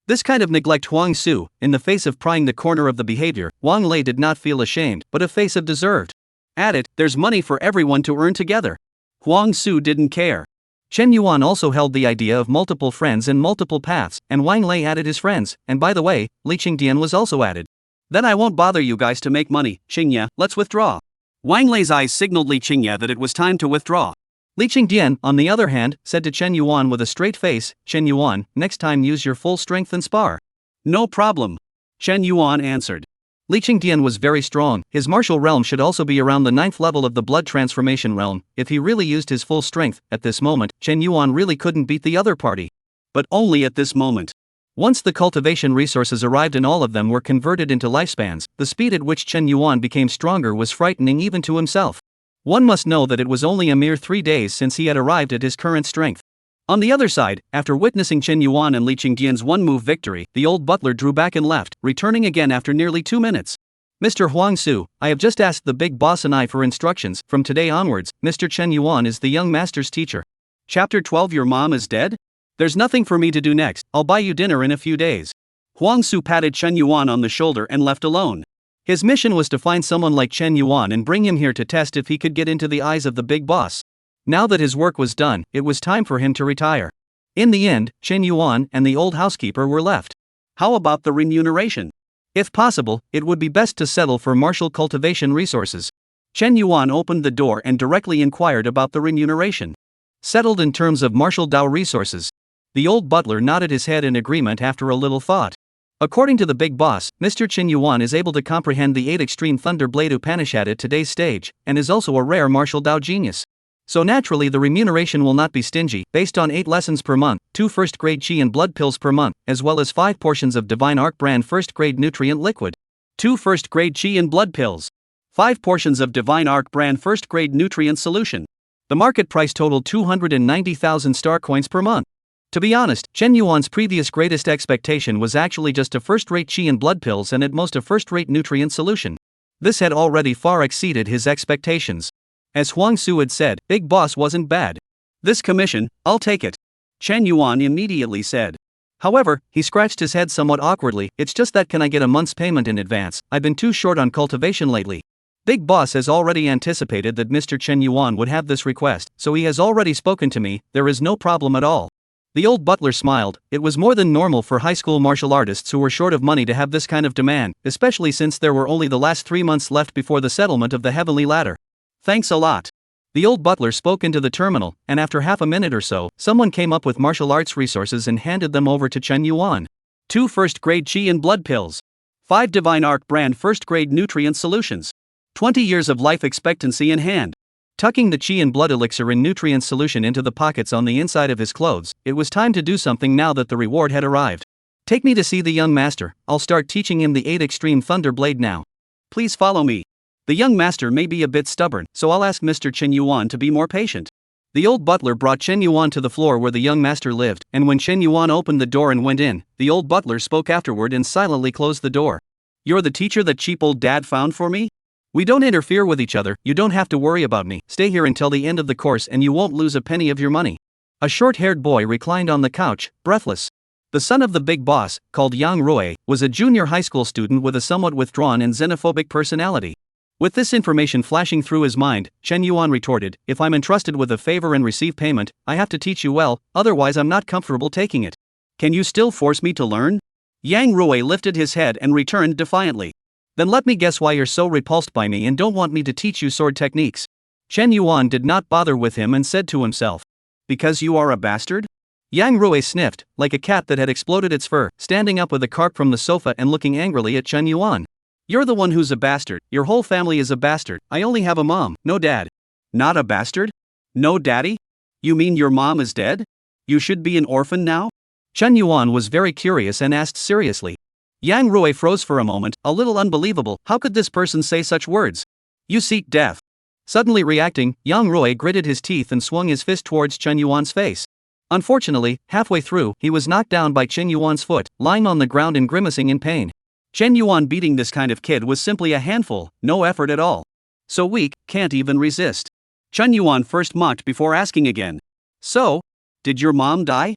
This kind of neglect Huang Su, in the face of prying the corner of the behavior, Wang Lei did not feel ashamed, but a face of deserved. Add it, there's money for everyone to earn together. Huang Su didn't care. Chen Yuan also held the idea of multiple friends and multiple paths, and Wang Lei added his friends, and by the way, Li Qingdian was also added. "Then I won't bother you guys to make money. Qingye, let's withdraw." Wang Lei's eyes signaled Li Qingye that it was time to withdraw. Li Qingdian, on the other hand, said to Chen Yuan with a straight face, "Chen Yuan, next time use your full strength and spar." "No problem," Chen Yuan answered. Li Qingdian was very strong. His martial realm should also be around the 9th level of the blood transformation realm. If he really used his full strength, at this moment, Chen Yuan really couldn't beat the other party. But only at this moment. Once the cultivation resources arrived and all of them were converted into lifespans, the speed at which Chen Yuan became stronger was frightening even to himself. One must know that it was only a mere 3 days since he had arrived at his current strength. On the other side, after witnessing Chen Yuan and Li Qingdian's one-move victory, the old butler drew back and left, returning again after nearly 2 minutes. "Mr. Huang Su, I have just asked the big boss and I for instructions. From today onwards, Mr. Chen Yuan is the young master's teacher." Chapter 12. Your mom is dead? There's nothing for me to do next. I'll buy you dinner in a few days. Huang Su patted Chen Yuan on the shoulder and left alone. His mission was to find someone like Chen Yuan and bring him here to test if he could get into the eyes of the big boss. Now that his work was done, it was time for him to retire. In the end, Chen Yuan and the old housekeeper were left. How about the remuneration? If possible, it would be best to settle for martial cultivation resources. Chen Yuan opened the door and directly inquired about the remuneration. Settled in terms of martial Dao resources. The old butler nodded his head in agreement after a little thought. According to the big boss, Mr. Chen Yuan is able to comprehend the 8 extreme Thunder Blade Upanishad at today's stage, and is also a rare martial Dao genius. So naturally the remuneration will not be stingy, based on 8 lessons per month, 2 first-grade Qi and blood pills per month, as well as 5 portions of Divine Arc brand first-grade nutrient liquid. 2 first-grade Qi and blood pills. 5 portions of Divine Arc brand first-grade nutrient solution. The market price totaled 290,000 star coins per month. To be honest, Chen Yuan's previous greatest expectation was actually just a first-rate Qi and blood pills and at most a first-rate nutrient solution. This had already far exceeded his expectations. As Huang Su had said, Big Boss wasn't bad. This commission, I'll take it. Chen Yuan immediately said. However, he scratched his head somewhat awkwardly. It's just that, can I get a month's payment in advance? I've been too short on cultivation lately. Big Boss has already anticipated that Mr. Chen Yuan would have this request, so he has already spoken to me. There is no problem at all. The old butler smiled. It was more than normal for high school martial artists who were short of money to have this kind of demand, especially since there were only the last 3 months left before the settlement of the heavenly ladder. Thanks a lot. The old butler spoke into the terminal, and after half a minute or so, someone came up with martial arts resources and handed them over to Chen Yuan. 2 first-grade Qi and blood pills. 5 Divine Arc brand first-grade nutrient solutions. 20 years of life expectancy in hand. Tucking the Qi and blood elixir in nutrient solution into the pockets on the inside of his clothes, it was time to do something now that the reward had arrived. Take me to see the young master. I'll start teaching him the 8 extreme Thunder Blade now. Please follow me. The young master may be a bit stubborn, so I'll ask Mr. Chen Yuan to be more patient. The old butler brought Chen Yuan to the floor where the young master lived, and when Chen Yuan opened the door and went in, the old butler spoke afterward and silently closed the door. You're the teacher that cheap old dad found for me? We don't interfere with each other, you don't have to worry about me. Stay here until the end of the course and you won't lose a penny of your money. A short-haired boy reclined on the couch, breathless. The son of the big boss, called Yang Rui, was a junior high school student with a somewhat withdrawn and xenophobic personality. With this information flashing through his mind, Chen Yuan retorted, if I'm entrusted with a favor and receive payment, I have to teach you well, otherwise I'm not comfortable taking it. Can you still force me to learn? Yang Rui lifted his head and returned defiantly. Then let me guess why you're so repulsed by me and don't want me to teach you sword techniques. Chen Yuan did not bother with him and said to himself. Because you are a bastard? Yang Rui sniffed, like a cat that had exploded its fur, standing up with a carp from the sofa and looking angrily at Chen Yuan. You're the one who's a bastard, your whole family is a bastard, I only have a mom, no dad. Not a bastard? No daddy? You mean your mom is dead? You should be an orphan now? Chen Yuan was very curious and asked seriously. Yang Rui froze for a moment, a little unbelievable, how could this person say such words? You seek death. Suddenly reacting, Yang Rui gritted his teeth and swung his fist towards Chen Yuan's face. Unfortunately, halfway through, he was knocked down by Chen Yuan's foot, lying on the ground and grimacing in pain. Chen Yuan beating this kind of kid was simply a handful, no effort at all. So weak, can't even resist. Chen Yuan first mocked before asking again. So? Did your mom die?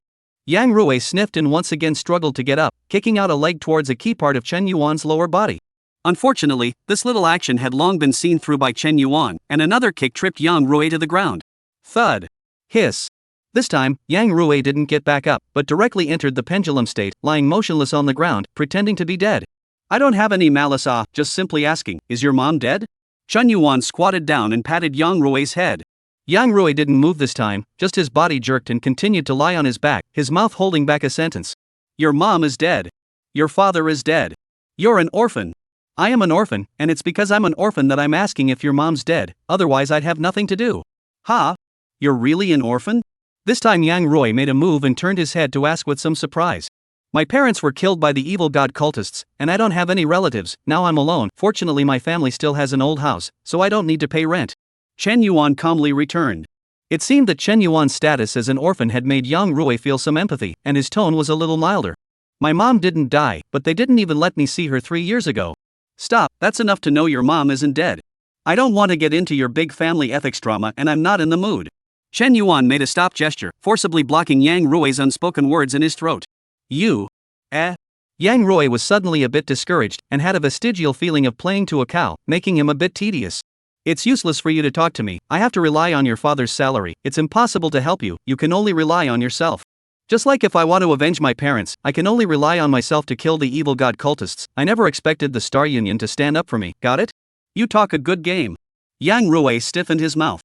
Yang Rui sniffed and once again struggled to get up, kicking out a leg towards a key part of Chen Yuan's lower body. Unfortunately, this little action had long been seen through by Chen Yuan, and another kick tripped Yang Rui to the ground. Thud. Hiss. This time, Yang Rui didn't get back up, but directly entered the pendulum state, lying motionless on the ground, pretending to be dead. I don't have any malice, just simply asking, is your mom dead? Chen Yuan squatted down and patted Yang Rui's head. Yang Rui didn't move this time, just his body jerked and continued to lie on his back, his mouth holding back a sentence. Your mom is dead. Your father is dead. You're an orphan. I am an orphan, and it's because I'm an orphan that I'm asking if your mom's dead, otherwise I'd have nothing to do. Ha? You're really an orphan? This time Yang Rui made a move and turned his head to ask with some surprise. My parents were killed by the evil god cultists, and I don't have any relatives, now I'm alone. Fortunately my family still has an old house, so I don't need to pay rent. Chen Yuan calmly returned. It seemed that Chen Yuan's status as an orphan had made Yang Rui feel some empathy, and his tone was a little milder. My mom didn't die, but they didn't even let me see her 3 years ago. Stop, that's enough to know your mom isn't dead. I don't want to get into your big family ethics drama and I'm not in the mood. Chen Yuan made a stop gesture, forcibly blocking Yang Rui's unspoken words in his throat. You? Yang Rui was suddenly a bit discouraged, and had a vestigial feeling of playing to a cow, making him a bit tedious. It's useless for you to talk to me, I have to rely on your father's salary, it's impossible to help you, you can only rely on yourself. Just like if I want to avenge my parents, I can only rely on myself to kill the evil god cultists. I never expected the Star Union to stand up for me, got it? You talk a good game. Yang Rui stiffened his mouth.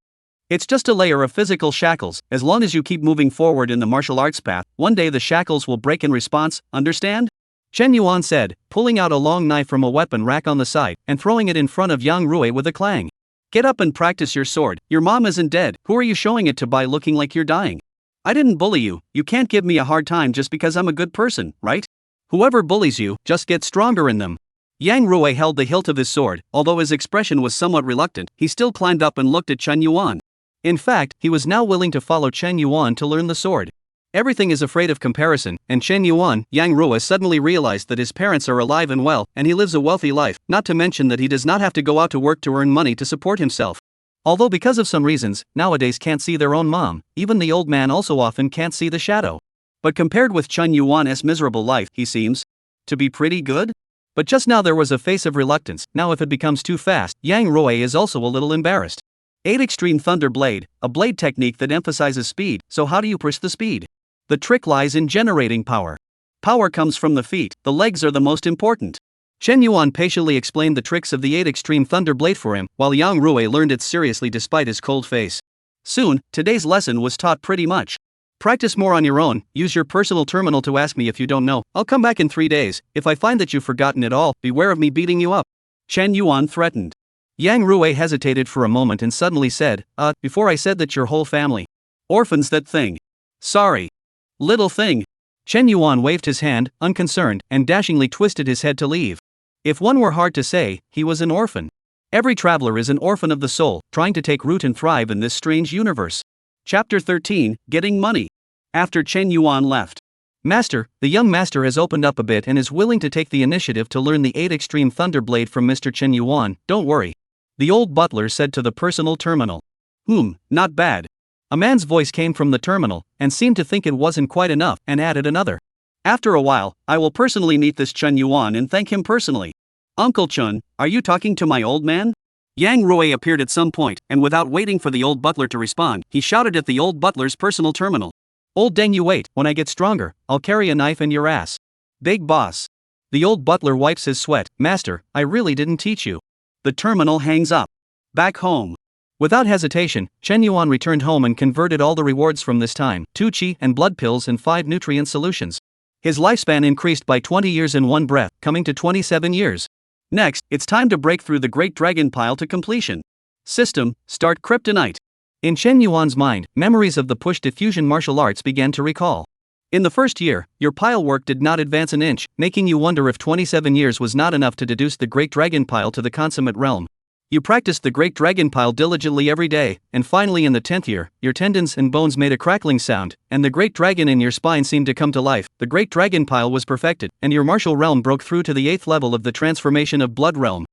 It's just a layer of physical shackles, as long as you keep moving forward in the martial arts path, one day the shackles will break in response, understand? Chen Yuan said, pulling out a long knife from a weapon rack on the side and throwing it in front of Yang Rui with a clang. Get up and practice your sword, your mom isn't dead, who are you showing it to by looking like you're dying? I didn't bully you, you can't give me a hard time just because I'm a good person, right? Whoever bullies you, just get stronger in them. Yang Rui held the hilt of his sword, although his expression was somewhat reluctant, he still climbed up and looked at Chen Yuan. In fact, he was now willing to follow Chen Yuan to learn the sword. Everything is afraid of comparison, and Chen Yuan, Yang Rui suddenly realized that his parents are alive and well, and he lives a wealthy life, not to mention that he does not have to go out to work to earn money to support himself. Although because of some reasons, nowadays can't see their own mom, even the old man also often can't see the shadow. But compared with Chen Yuan's miserable life, he seems to be pretty good? But just now there was a face of reluctance, now if it becomes too fast, Yang Rui is also a little embarrassed. 8 Extreme Thunder Blade, a blade technique that emphasizes speed, so how do you push the speed? The trick lies in generating power. Power comes from the feet, the legs are the most important. Chen Yuan patiently explained the tricks of the 8 Extreme Thunder Blade for him, while Yang Rui learned it seriously despite his cold face. Soon, today's lesson was taught pretty much. Practice more on your own, use your personal terminal to ask me if you don't know, I'll come back in 3 days, if I find that you've forgotten it all, beware of me beating you up. Chen Yuan threatened. Yang Rui hesitated for a moment and suddenly said, before I said that your whole family. Orphans that thing. Sorry. Little thing. Chen Yuan waved his hand, unconcerned, and dashingly twisted his head to leave. If one were hard to say, he was an orphan. Every traveler is an orphan of the soul, trying to take root and thrive in this strange universe. Chapter 13, Getting Money. After Chen Yuan left. Master, the young master has opened up a bit and is willing to take the initiative to learn the 8 Extreme Thunder Blade from Mr. Chen Yuan, don't worry. The old butler said to the personal terminal. Not bad. A man's voice came from the terminal, and seemed to think it wasn't quite enough, and added another. After a while, I will personally meet this Chen Yuan and thank him personally. Uncle Chen, are you talking to my old man? Yang Rui appeared at some point, and without waiting for the old butler to respond, he shouted at the old butler's personal terminal. Old dang you wait, when I get stronger, I'll carry a knife in your ass. Big boss. The old butler wipes his sweat, Master, I really didn't teach you. The terminal hangs up. Back home. Without hesitation, Chen Yuan returned home and converted all the rewards from this time, 2 qi and blood pills and 5 nutrient solutions. His lifespan increased by 20 years in one breath, coming to 27 years. Next, it's time to break through the Great Dragon Pile to completion. System, start Kryptonite. In Chen Yuan's mind, memories of the push diffusion martial arts began to recall. In the first year, your pile work did not advance an inch, making you wonder if 27 years was not enough to deduce the Great Dragon Pile to the consummate realm. You practiced the Great Dragon Pile diligently every day, and finally in the 10th year, your tendons and bones made a crackling sound, and the Great Dragon in your spine seemed to come to life. The Great Dragon Pile was perfected, and your martial realm broke through to the 8th level of the transformation of Blood Realm.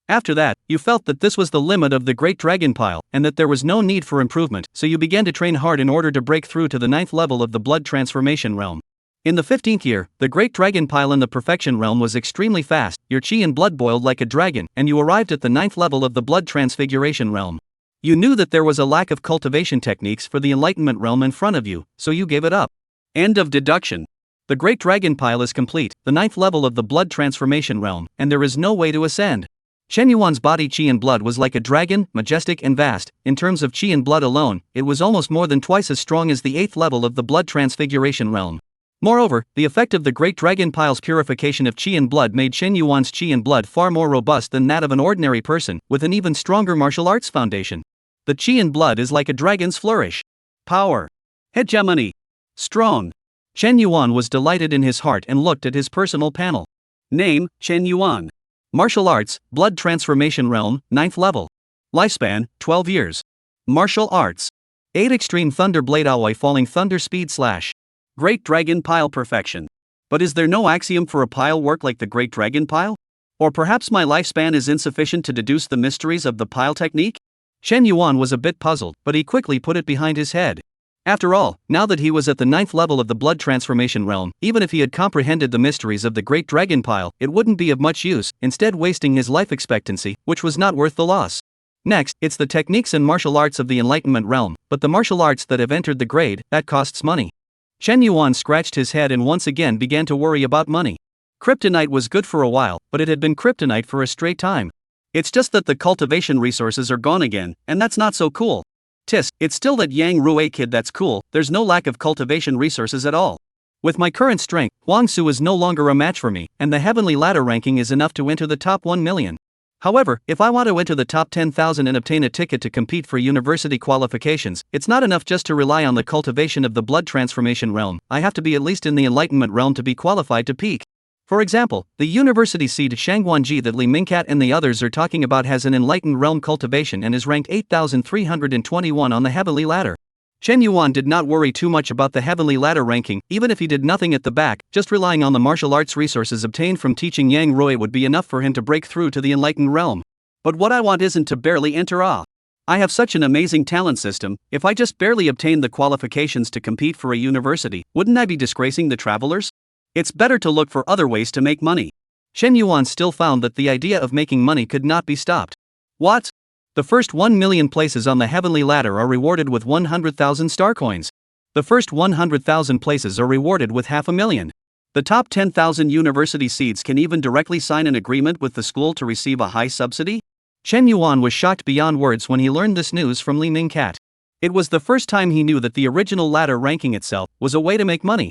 After that, you felt that this was the limit of the Great Dragon Pile, and that there was no need for improvement, so you began to train hard in order to break through to the 9th level of the Blood Transformation Realm. In the 15th year, the Great Dragon Pile in the Perfection Realm was extremely fast, your chi and blood boiled like a dragon, and you arrived at the 9th level of the Blood Transfiguration Realm. You knew that there was a lack of cultivation techniques for the Enlightenment Realm in front of you, so you gave it up. End of deduction. The Great Dragon Pile is complete, the 9th level of the Blood Transformation Realm, and there is no way to ascend. Chen Yuan's body chi and blood was like a dragon, majestic and vast. In terms of chi and blood alone, it was almost more than twice as strong as the 8th level of the Blood Transfiguration Realm. Moreover, the effect of the Great Dragon Pile's purification of chi and blood made Chen Yuan's chi and blood far more robust than that of an ordinary person, with an even stronger martial arts foundation. The chi and blood is like a dragon's flourish. Power. Hegemony. Strong. Chen Yuan was delighted in his heart and looked at his personal panel. Name, Chen Yuan. Martial arts, Blood Transformation Realm, 9th level. Lifespan, 12 years. Martial arts. 8 Extreme Thunder Blade Aoi Falling Thunder Speed Slash. Great Dragon Pile Perfection. But is there no axiom for a pile work like the Great Dragon Pile? Or perhaps my lifespan is insufficient to deduce the mysteries of the pile technique? Chen Yuan was a bit puzzled, but he quickly put it behind his head. After all, now that he was at the 9th level of the Blood Transformation Realm, even if he had comprehended the mysteries of the Great Dragon Pile, it wouldn't be of much use, instead wasting his life expectancy, which was not worth the loss. Next, it's the techniques and martial arts of the Enlightenment Realm, but the martial arts that have entered the grade, that costs money. Chen Yuan scratched his head and once again began to worry about money. Kryptonite was good for a while, but it had been kryptonite for a straight time. It's just that the cultivation resources are gone again, and that's not so cool. Tisk, it's still that Yang Rui kid that's cool, there's no lack of cultivation resources at all. With my current strength, Huang Su is no longer a match for me, and the heavenly ladder ranking is enough to enter the top 1 million. However, if I want to enter the top 10,000 and obtain a ticket to compete for university qualifications, it's not enough just to rely on the cultivation of the blood transformation realm. I have to be at least in the enlightenment realm to be qualified to peak. For example, the university seed Shangguanji that Li Mingcat and the others are talking about has an enlightened realm cultivation and is ranked 8,321 on the heavenly ladder. Chen Yuan did not worry too much about the heavenly ladder ranking, even if he did nothing at the back, just relying on the martial arts resources obtained from teaching Yang Rui would be enough for him to break through to the enlightened realm. But what I want isn't to barely enter A. I have such an amazing talent system. If I just barely obtained the qualifications to compete for a university, wouldn't I be disgracing the travelers? It's better to look for other ways to make money. Chen Yuan still found that the idea of making money could not be stopped. What? The first 1 million places on the heavenly ladder are rewarded with 100,000 star coins. The first 100,000 places are rewarded with 500,000. The top 10,000 university seeds can even directly sign an agreement with the school to receive a high subsidy? Chen Yuan was shocked beyond words when he learned this news from Li Mingcat. It was the first time he knew that the original ladder ranking itself was a way to make money.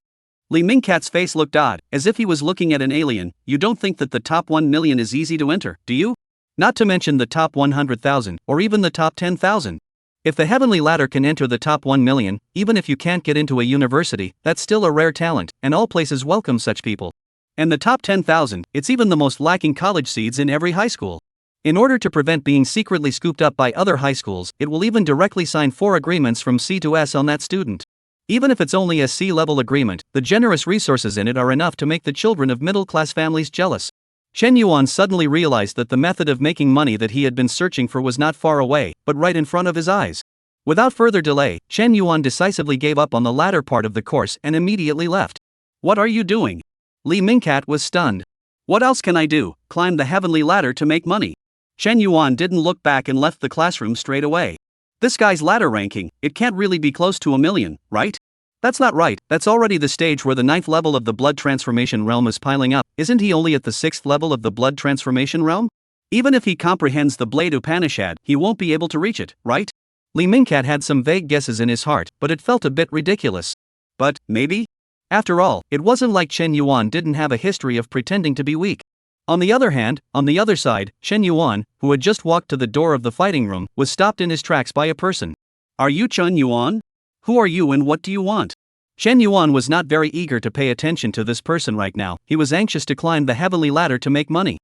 Li Mingcat's face looked odd, as if he was looking at an alien. You don't think that the top 1 million is easy to enter, do you? Not to mention the top 100,000, or even the top 10,000. If the heavenly ladder can enter the top 1 million, even if you can't get into a university, that's still a rare talent, and all places welcome such people. And the top 10,000, it's even the most lacking college seeds in every high school. In order to prevent being secretly scooped up by other high schools, it will even directly sign 4 agreements from C to S on that student. Even if it's only a C-level agreement, the generous resources in it are enough to make the children of middle-class families jealous. Chen Yuan suddenly realized that the method of making money that he had been searching for was not far away, but right in front of his eyes. Without further delay, Chen Yuan decisively gave up on the latter part of the course and immediately left. What are you doing? Li Mingcat was stunned. What else can I do? Climb the heavenly ladder to make money. Chen Yuan didn't look back and left the classroom straight away. This guy's ladder ranking, it can't really be close to 1 million, right? That's not right. That's already the stage where the 9th level of the blood transformation realm is piling up. Isn't he only at the 6th level of the blood transformation realm? Even if he comprehends the Blade Upanishad, he won't be able to reach it, right? Li Mingcat had some vague guesses in his heart, but it felt a bit ridiculous. But, maybe? After all, it wasn't like Chen Yuan didn't have a history of pretending to be weak. On the other hand, on the other side, Chen Yuan, who had just walked to the door of the fighting room, was stopped in his tracks by a person. Are you Chen Yuan? Who are you and what do you want? Chen Yuan was not very eager to pay attention to this person right now. He was anxious to climb the heavenly ladder to make money.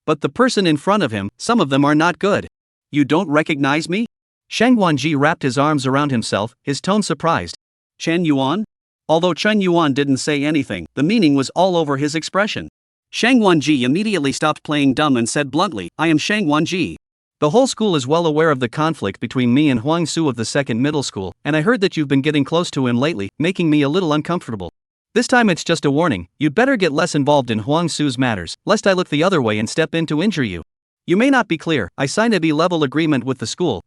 But the person in front of him, some of them are not good. You don't recognize me? Shangguanji wrapped his arms around himself, his tone surprised. Chen Yuan? Although Chen Yuan didn't say anything, the meaning was all over his expression. Shangguanji immediately stopped playing dumb and said bluntly, I am Shangguanji. The whole school is well aware of the conflict between me and Huang Su of the second middle school, and I heard that you've been getting close to him lately, making me a little uncomfortable. This time it's just a warning, you'd better get less involved in Huang Su's matters, lest I look the other way and step in to injure you. You may not be clear, I signed a B-level agreement with the school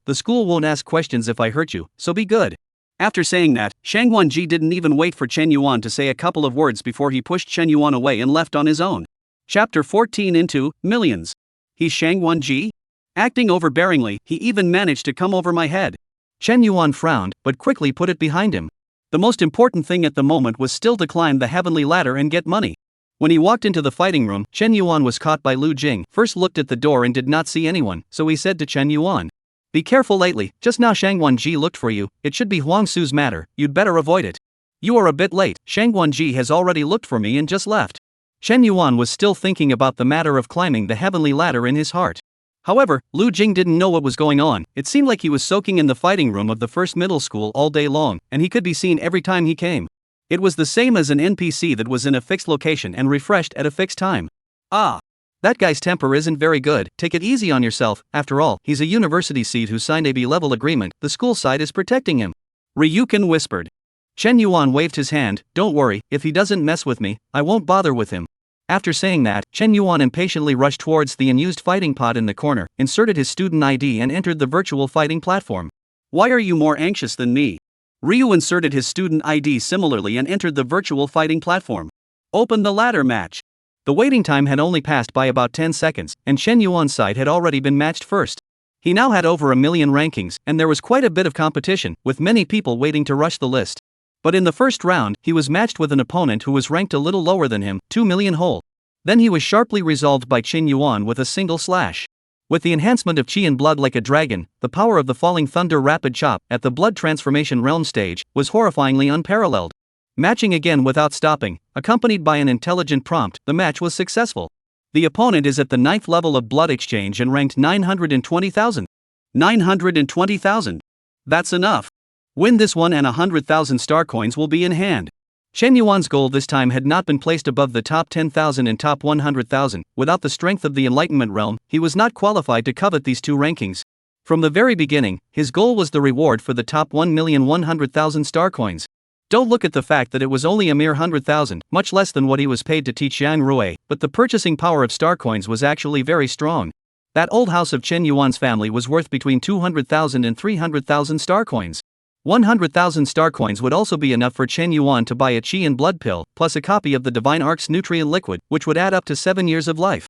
won't ask questions if I hurt you, so be good. After saying that, Shangguanji didn't even wait for Chen Yuan to say a couple of words before he pushed Chen Yuan away and left on his own. Chapter 14 into Millions. He's Shangguanji? Acting overbearingly, he even managed to come over my head. Chen Yuan frowned, but quickly put it behind him. The most important thing at the moment was still to climb the heavenly ladder and get money. When he walked into the fighting room, Chen Yuan was caught by Lu Jing, first looked at the door and did not see anyone, so he said to Chen Yuan. Be careful lately, just now Shangguanji looked for you, it should be Huang Su's matter, you'd better avoid it. You are a bit late, Shangguanji has already looked for me and just left. Chen Yuan was still thinking about the matter of climbing the heavenly ladder in his heart. However, Lu Jing didn't know what was going on. It seemed like he was soaking in the fighting room of the first middle school all day long, and he could be seen every time he came. It was the same as an NPC that was in a fixed location and refreshed at a fixed time. Ah! That guy's temper isn't very good, take it easy on yourself, after all, he's a university seed who signed a B-level agreement, the school side is protecting him. Ryukin whispered. Chen Yuan waved his hand, don't worry, if he doesn't mess with me, I won't bother with him. After saying that, Chen Yuan impatiently rushed towards the unused fighting pod in the corner, inserted his student ID and entered the virtual fighting platform. Why are you more anxious than me? Ryu inserted his student ID similarly and entered the virtual fighting platform. Open the ladder match. The waiting time had only passed by about 10 seconds, and Chen Yuan's side had already been matched first. He now had over 1 million rankings, and there was quite a bit of competition, with many people waiting to rush the list. But in the first round, he was matched with an opponent who was ranked a little lower than him, 2 million whole. Then he was sharply resolved by Qin Yuan with a single slash. With the enhancement of Qi and blood like a dragon, the power of the falling thunder rapid chop at the blood transformation realm stage was horrifyingly unparalleled. Matching again without stopping, accompanied by an intelligent prompt, the match was successful. The opponent is at the 9th level of blood exchange and ranked 920,000. 920,000. That's enough. Win this one and 100,000 star coins will be in hand. Chen Yuan's goal this time had not been placed above the top 10,000 and top 100,000. Without the strength of the Enlightenment realm, he was not qualified to covet these two rankings. From the very beginning, his goal was the reward for the top 1,100,000 star coins. Don't look at the fact that it was only a mere 100,000, much less than what he was paid to teach Yang Rui, but the purchasing power of star coins was actually very strong. That old house of Chen Yuan's family was worth between 200,000 and 300,000 star coins. 100,000 star coins would also be enough for Chen Yuan to buy a Qi and blood pill, plus a copy of the Divine Ark's nutrient liquid, which would add up to 7 years of life.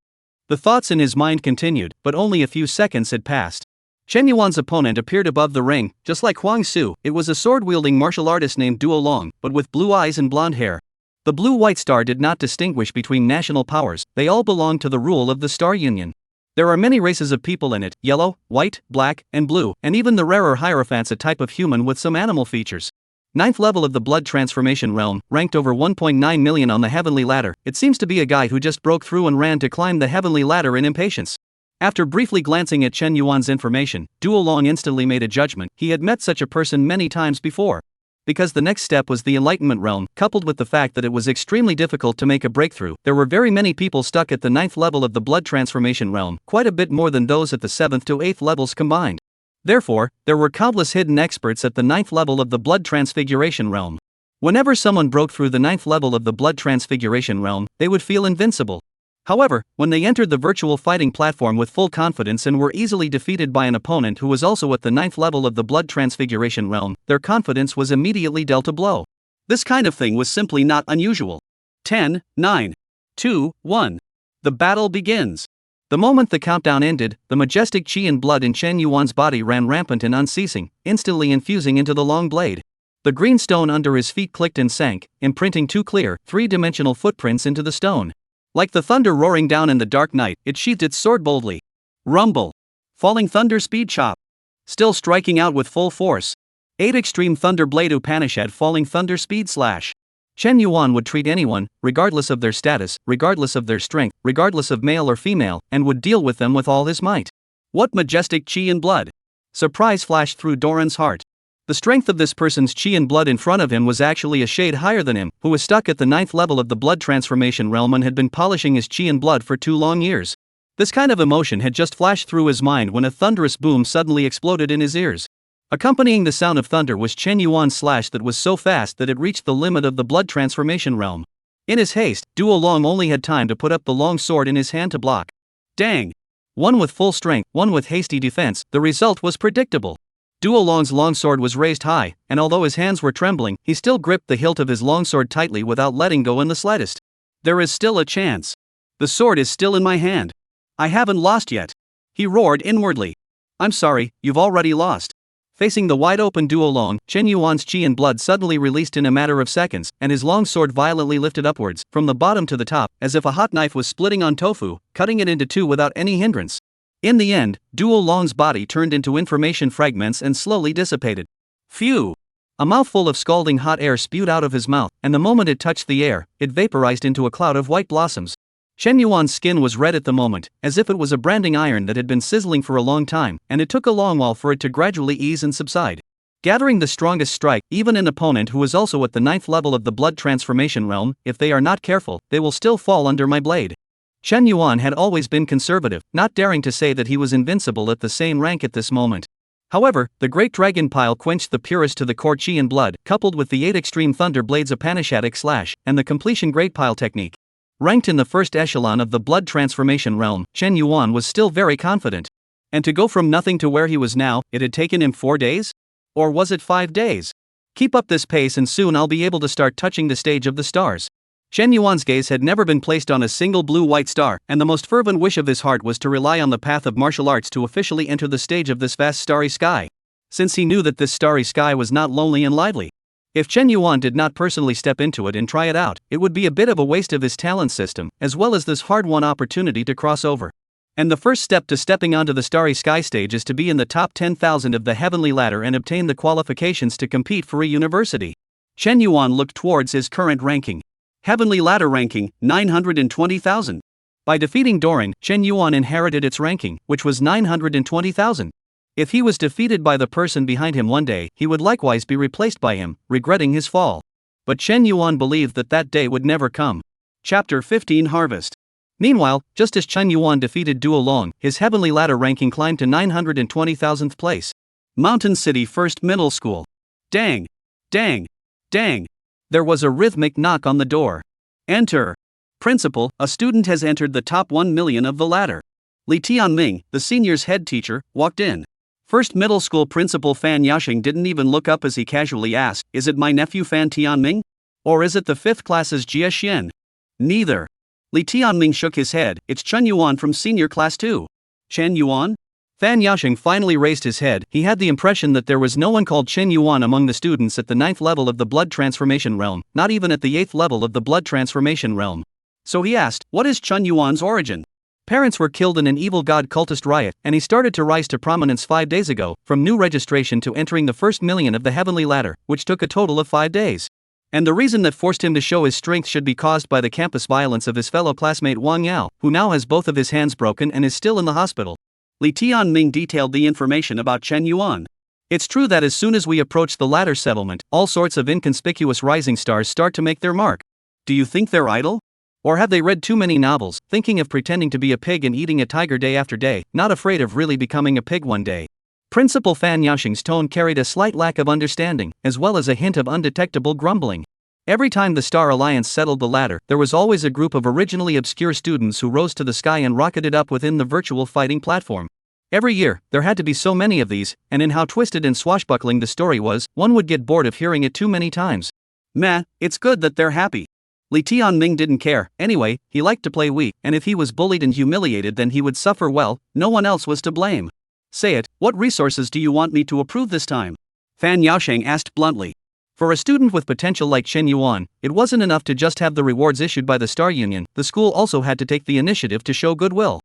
The thoughts in his mind continued, but only a few seconds had passed. Chen Yuan's opponent appeared above the ring, just like Huang Su. It was a sword-wielding martial artist named Duo Long, but with blue eyes and blonde hair. The blue-white star did not distinguish between national powers, they all belonged to the rule of the Star Union. There are many races of people in it, yellow, white, black, and blue, and even the rarer Hierophant's a type of human with some animal features. 9th level of the blood transformation realm, ranked over 1.9 million on the heavenly ladder. It seems to be a guy who just broke through and ran to climb the heavenly ladder in impatience. After briefly glancing at Chen Yuan's information, Duo Long instantly made a judgment. He had met such a person many times before. Because the next step was the Enlightenment realm, coupled with the fact that it was extremely difficult to make a breakthrough, there were very many people stuck at the 9th level of the blood transformation realm, quite a bit more than those at the 7th to 8th levels combined. Therefore, there were countless hidden experts at the 9th level of the blood transfiguration realm. Whenever someone broke through the 9th level of the blood transfiguration realm, they would feel invincible. However, when they entered the virtual fighting platform with full confidence and were easily defeated by an opponent who was also at the 9th level of the blood transfiguration realm, their confidence was immediately dealt a blow. This kind of thing was simply not unusual. 10, 9, 2, 1. The battle begins. The moment the countdown ended, the majestic Qi and blood in Chen Yuan's body ran rampant and unceasing, instantly infusing into the long blade. The green stone under his feet clicked and sank, imprinting two clear, three-dimensional footprints into the stone. Like the thunder roaring down in the dark night, it sheathed its sword boldly. Rumble. Falling thunder speed chop. Still striking out with full force. 8 extreme thunder blade Upanishad falling thunder speed slash. Chen Yuan would treat anyone, regardless of their status, regardless of their strength, regardless of male or female, and would deal with them with all his might. What majestic Qi and blood! Surprise flashed through Doran's heart. The strength of this person's Qi and blood in front of him was actually a shade higher than him, who was stuck at the 9th level of the blood transformation realm and had been polishing his Qi and blood for 2 long years. This kind of emotion had just flashed through his mind when a thunderous boom suddenly exploded in his ears. Accompanying the sound of thunder was Chen Yuan's slash that was so fast that it reached the limit of the blood transformation realm. In his haste, Duo Long only had time to put up the long sword in his hand to block. Dang! One with full strength, one with hasty defense, the result was predictable. Duo Long's longsword was raised high, and although his hands were trembling, he still gripped the hilt of his longsword tightly without letting go in the slightest. There is still a chance. The sword is still in my hand. I haven't lost yet. He roared inwardly. I'm sorry, you've already lost. Facing the wide-open Duo Long, Chen Yuan's Qi and blood suddenly released in a matter of seconds, and his longsword violently lifted upwards, from the bottom to the top, as if a hot knife was splitting on tofu, cutting it into two without any hindrance. In the end, Duo Long's body turned into information fragments and slowly dissipated. Phew! A mouthful of scalding hot air spewed out of his mouth, and the moment it touched the air, it vaporized into a cloud of white blossoms. Chen Yuan's skin was red at the moment, as if it was a branding iron that had been sizzling for a long time, and it took a long while for it to gradually ease and subside. Gathering the strongest strike, even an opponent who is also at the 9th level of the blood transformation realm, if they are not careful, they will still fall under my blade. Chen Yuan had always been conservative, not daring to say that he was invincible at the same rank at this moment. However, the great dragon pile quenched the purest to the core Qi and blood, coupled with the 8 extreme thunder blades Upanishadic slash, and the completion great pile technique. Ranked in the first echelon of the blood transformation realm, Chen Yuan was still very confident. And to go from nothing to where he was now, it had taken him 4 days? Or was it 5 days? Keep up this pace and soon I'll be able to start touching the stage of the stars. Chen Yuan's gaze had never been placed on a single blue-white star, and the most fervent wish of his heart was to rely on the path of martial arts to officially enter the stage of this vast starry sky. Since he knew that this starry sky was not lonely and lively. If Chen Yuan did not personally step into it and try it out, it would be a bit of a waste of his talent system, as well as this hard-won opportunity to cross over. And the first step to stepping onto the Starry Sky stage is to be in the top 10,000 of the Heavenly Ladder and obtain the qualifications to compete for a university. Chen Yuan looked towards his current ranking. Heavenly Ladder ranking, 920,000. By defeating Doran, Chen Yuan inherited its ranking, which was 920,000. If he was defeated by the person behind him one day, he would likewise be replaced by him, regretting his fall. But Chen Yuan believed that that day would never come. Chapter 15 Harvest. Meanwhile, just as Chen Yuan defeated Duo Long, his Heavenly Ladder ranking climbed to 920,000th place. Mountain City First Middle School. Dang! Dang! Dang! There was a rhythmic knock on the door. Enter. Principal, a student has entered the top 1 million of the ladder. Li Tianming, the senior's head teacher, walked in. First middle school principal Fan Yashing didn't even look up as he casually asked, "Is it my nephew Fan Tianming? Or is it the 5th class's Jie Xian?" Neither. Li Tianming shook his head. "It's Chen Yuan from senior class 2. Chen Yuan? Fan Yashing finally raised his head. He had the impression that there was no one called Chen Yuan among the students at the 9th level of the blood transformation realm, not even at the 8th level of the blood transformation realm. So he asked, "What is Chen Yuan's origin?" Parents were killed in an evil god cultist riot, and he started to rise to prominence 5 days ago, from new registration to entering the first million of the Heavenly Ladder, which took a total of 5 days. And the reason that forced him to show his strength should be caused by the campus violence of his fellow classmate Wang Yao, who now has both of his hands broken and is still in the hospital. Li Tianming detailed the information about Chen Yuan. It's true that as soon as we approach the ladder settlement, all sorts of inconspicuous rising stars start to make their mark. Do you think they're idle? Or have they read too many novels, thinking of pretending to be a pig and eating a tiger day after day, not afraid of really becoming a pig one day? Principal Fan Yashing's tone carried a slight lack of understanding, as well as a hint of undetectable grumbling. Every time the Star Alliance settled the ladder, there was always a group of originally obscure students who rose to the sky and rocketed up within the virtual fighting platform. Every year, there had to be so many of these, and in how twisted and swashbuckling the story was, one would get bored of hearing it too many times. Meh, it's good that they're happy. Li Tianming didn't care. Anyway, he liked to play weak, and if he was bullied and humiliated then he would suffer. Well, no one else was to blame. Say it, what resources do you want me to approve this time? Fan Yaosheng asked bluntly. For a student with potential like Chen Yuan, it wasn't enough to just have the rewards issued by the Star Union, the school also had to take the initiative to show goodwill.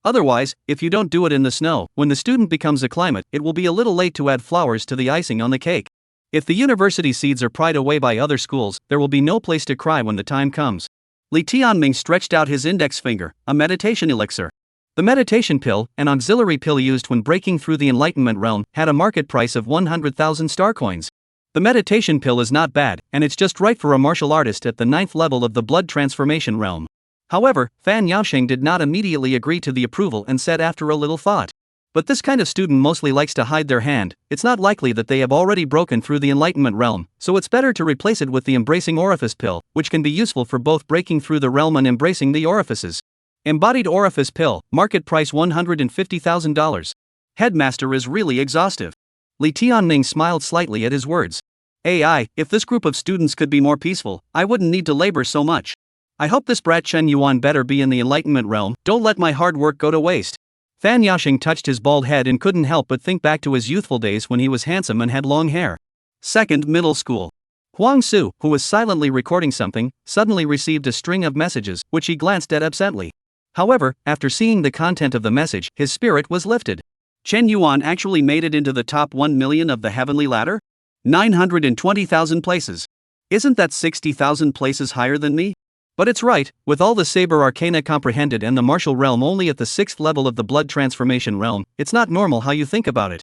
Otherwise, if you don't do it in the snow, when the student becomes a climate, it will be a little late to add flowers to the icing on the cake. If the university seeds are pried away by other schools, there will be no place to cry when the time comes. Li Tianming stretched out his index finger, a meditation elixir. The meditation pill, an auxiliary pill used when breaking through the enlightenment realm, had a market price of 100,000 star coins. The meditation pill is not bad, and it's just right for a martial artist at the 9th level of the blood transformation realm. However, Fan Yaosheng did not immediately agree to the approval and said after a little thought. But this kind of student mostly likes to hide their hand. It's not likely that they have already broken through the enlightenment realm, so it's better to replace it with the embracing orifice pill, which can be useful for both breaking through the realm and embracing the orifices. Embodied orifice pill, market price $150,000. Headmaster is really exhaustive. Li Tianming smiled slightly at his words. AI, if this group of students could be more peaceful, I wouldn't need to labor so much. I hope this brat Chen Yuan better be in the enlightenment realm. Don't let my hard work go to waste. Fan Yaosheng touched his bald head and couldn't help but think back to his youthful days when he was handsome and had long hair. Second middle school. Huang Su, who was silently recording something, suddenly received a string of messages, which he glanced at absently. However, after seeing the content of the message, his spirit was lifted. Chen Yuan actually made it into the top 1 million of the Heavenly Ladder? 920,000 places. Isn't that 60,000 places higher than me? But it's right, with all the Saber Arcana comprehended and the martial realm only at the 6th level of the blood transformation realm, it's not normal how you think about it.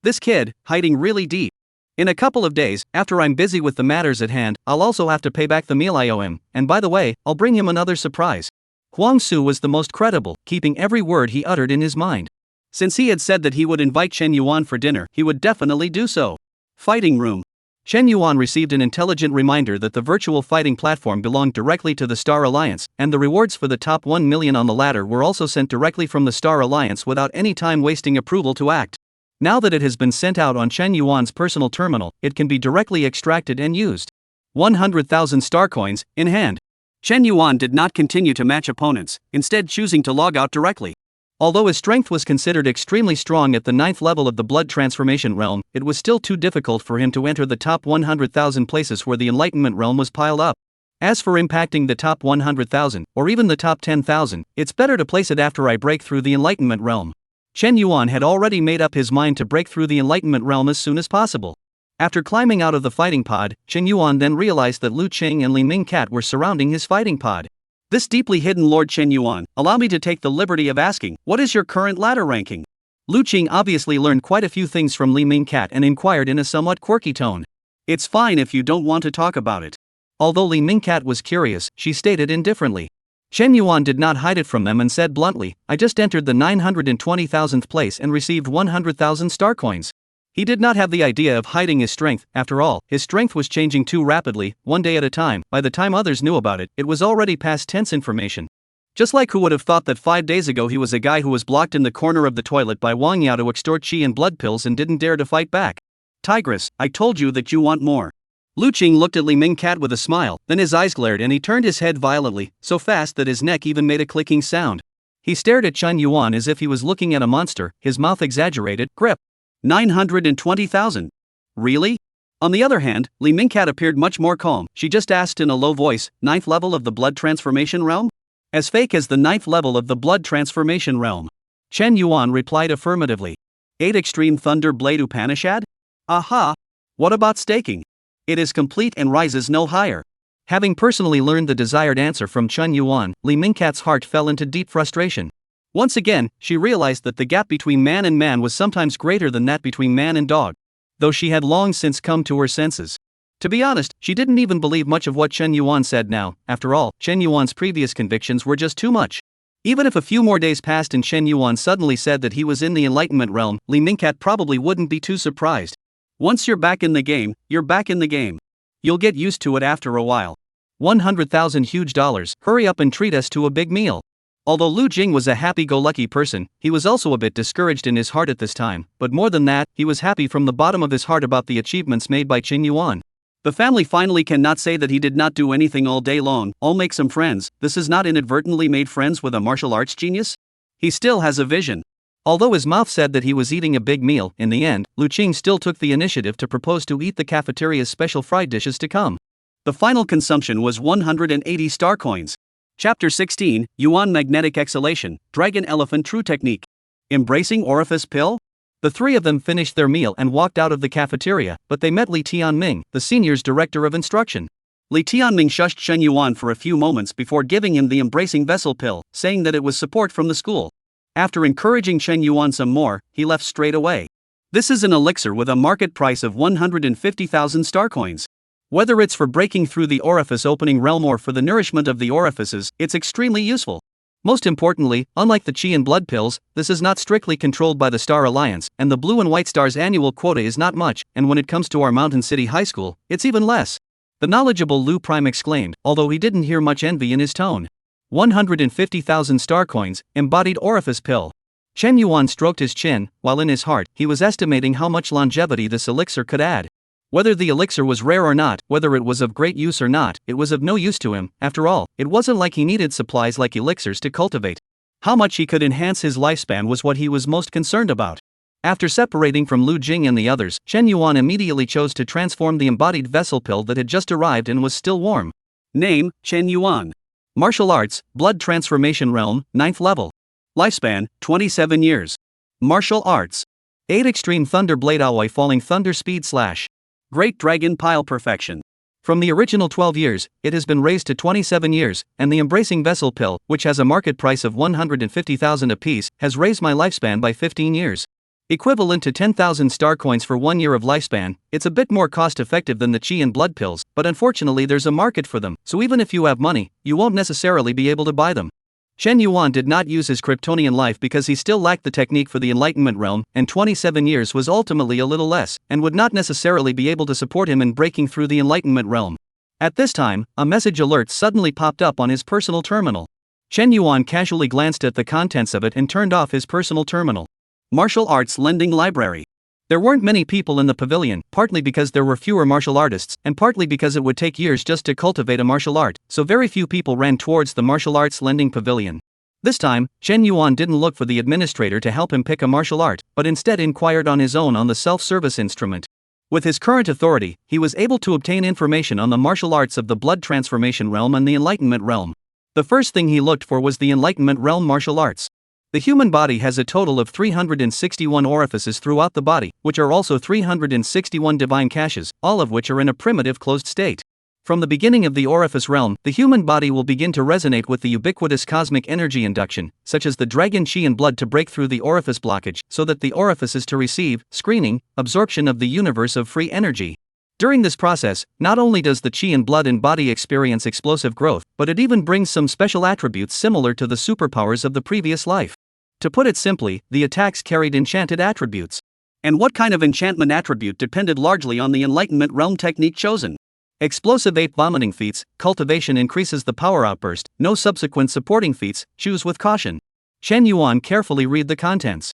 This kid, hiding really deep. In a couple of days, after I'm busy with the matters at hand, I'll also have to pay back the meal I owe him, and by the way, I'll bring him another surprise. Huang Su was the most credible, keeping every word he uttered in his mind. Since he had said that he would invite Chen Yuan for dinner, he would definitely do so. Fighting room. Chen Yuan received an intelligent reminder that the virtual fighting platform belonged directly to the Star Alliance, and the rewards for the top 1 million on the ladder were also sent directly from the Star Alliance without any time wasting approval to act. Now that it has been sent out on Chen Yuan's personal terminal, it can be directly extracted and used. 100,000 star coins, in hand. Chen Yuan did not continue to match opponents, instead choosing to log out directly. Although his strength was considered extremely strong at the 9th level of the blood transformation realm, it was still too difficult for him to enter the top 100,000 places where the enlightenment realm was piled up. As for impacting the top 100,000, or even the top 10,000, it's better to place it after I break through the enlightenment realm. Chen Yuan had already made up his mind to break through the enlightenment realm as soon as possible. After climbing out of the fighting pod, Chen Yuan then realized that Lu Qing and Li Mingcat were surrounding his fighting pod. "This deeply hidden Lord Chen Yuan, allow me to take the liberty of asking, what is your current ladder ranking?" Lu Qing obviously learned quite a few things from Li Mingcat and inquired in a somewhat quirky tone. "It's fine if you don't want to talk about it." Although Li Mingcat was curious, she stated indifferently. Chen Yuan did not hide it from them and said bluntly, "I just entered the 920,000th place and received 100,000 star coins." He did not have the idea of hiding his strength. After all, his strength was changing too rapidly, one day at a time. By the time others knew about it, it was already past tense information. Just like who would have thought that 5 days ago he was a guy who was blocked in the corner of the toilet by Wang Yao to extort chi and blood pills and didn't dare to fight back. "Tigress, I told you that you want more." Lu Qing looked at Li Mingcat with a smile, then his eyes glared and he turned his head violently, so fast that his neck even made a clicking sound. He stared at Chen Yuan as if he was looking at a monster, his mouth exaggerated. "Grip. 920,000. Really?" On the other hand, Li Mingcat appeared much more calm. She just asked in a low voice, "9th level of the blood transformation realm? As fake as the 9th level of the blood transformation realm?" Chen Yuan replied affirmatively. 8 Extreme Thunder Blade Upanishad? Aha! What about staking? It is complete and rises no higher. Having personally learned the desired answer from Chen Yuan, Li Mingcat's heart fell into deep frustration. Once again, she realized that the gap between man and man was sometimes greater than that between man and dog. Though she had long since come to her senses. To be honest, she didn't even believe much of what Chen Yuan said now. After all, Chen Yuan's previous convictions were just too much. Even if a few more days passed and Chen Yuan suddenly said that he was in the enlightenment realm, Li Mingcat probably wouldn't be too surprised. Once you're back in the game, you're back in the game. You'll get used to it after a while. 100,000 huge dollars, hurry up and treat us to a big meal. Although Lu Jing was a happy-go-lucky person, he was also a bit discouraged in his heart at this time, but more than that, he was happy from the bottom of his heart about the achievements made by Chen Yuan. The family finally cannot say that he did not do anything all day long. "I'll make some friends." This is not inadvertently made friends with a martial arts genius? He still has a vision. Although his mouth said that he was eating a big meal, in the end, Lu Qing still took the initiative to propose to eat the cafeteria's special fried dishes to come. The final consumption was 180 star coins. Chapter 16, Yuan Magnetic Exhalation, Dragon Elephant True Technique. Embracing Orifice Pill? The three of them finished their meal and walked out of the cafeteria, but they met Li Tianming, the senior's director of instruction. Li Tianming shushed Chen Yuan for a few moments before giving him the Embracing Vessel Pill, saying that it was support from the school. After encouraging Chen Yuan some more, he left straight away. This is an elixir with a market price of 150,000 star coins. Whether it's for breaking through the orifice opening realm or for the nourishment of the orifices, it's extremely useful. Most importantly, unlike the Qi and blood pills, this is not strictly controlled by the Star Alliance, and the Blue and White Star's annual quota is not much, and when it comes to our Mountain City High School, it's even less. The knowledgeable Lu Prime exclaimed, although he didn't hear much envy in his tone. 150,000 star coins, embodied orifice pill. Chen Yuan stroked his chin, while in his heart, he was estimating how much longevity this elixir could add. Whether the elixir was rare or not, whether it was of great use or not, it was of no use to him. After all, it wasn't like he needed supplies like elixirs to cultivate. How much he could enhance his lifespan was what he was most concerned about. After separating from Lu Jing and the others, Chen Yuan immediately chose to transform the embodied vessel pill that had just arrived and was still warm. Name, Chen Yuan. Martial Arts, Blood Transformation Realm, 9th level. Lifespan, 27 years. Martial Arts. 8 Extreme Thunder Blade Aoi Falling Thunder Speed Slash. Great Dragon Pile Perfection. From the original 12 years, it has been raised to 27 years, and the Embracing Vessel Pill, which has a market price of 150,000 apiece, has raised my lifespan by 15 years. Equivalent to 10,000 star coins for 1 year of lifespan. It's a bit more cost-effective than the Qi and blood pills, but unfortunately there's a market for them, so even if you have money, you won't necessarily be able to buy them. Chen Yuan did not use his Kryptonian life because he still lacked the technique for the Enlightenment realm, and 27 years was ultimately a little less, and would not necessarily be able to support him in breaking through the Enlightenment realm. At this time, a message alert suddenly popped up on his personal terminal. Chen Yuan casually glanced at the contents of it and turned off his personal terminal. Martial Arts Lending Library. There weren't many people in the pavilion, partly because there were fewer martial artists, and partly because it would take years just to cultivate a martial art, so very few people ran towards the martial arts lending pavilion. This time, Chen Yuan didn't look for the administrator to help him pick a martial art, but instead inquired on his own on the self-service instrument. With his current authority, he was able to obtain information on the martial arts of the blood transformation realm and the enlightenment realm. The first thing he looked for was the enlightenment realm martial arts. The human body has a total of 361 orifices throughout the body, which are also 361 divine caches, all of which are in a primitive closed state. From the beginning of the orifice realm, the human body will begin to resonate with the ubiquitous cosmic energy induction, such as the dragon chi and blood to break through the orifice blockage, so that the orifice is to receive, screening, absorption of the universe of free energy. During this process, not only does the chi and blood and body experience explosive growth, but it even brings some special attributes similar to the superpowers of the previous life. To put it simply, the attacks carried enchanted attributes. And what kind of enchantment attribute depended largely on the enlightenment realm technique chosen. Explosive ape vomiting feats, cultivation increases the power outburst, no subsequent supporting feats, choose with caution. Chen Yuan carefully read the contents.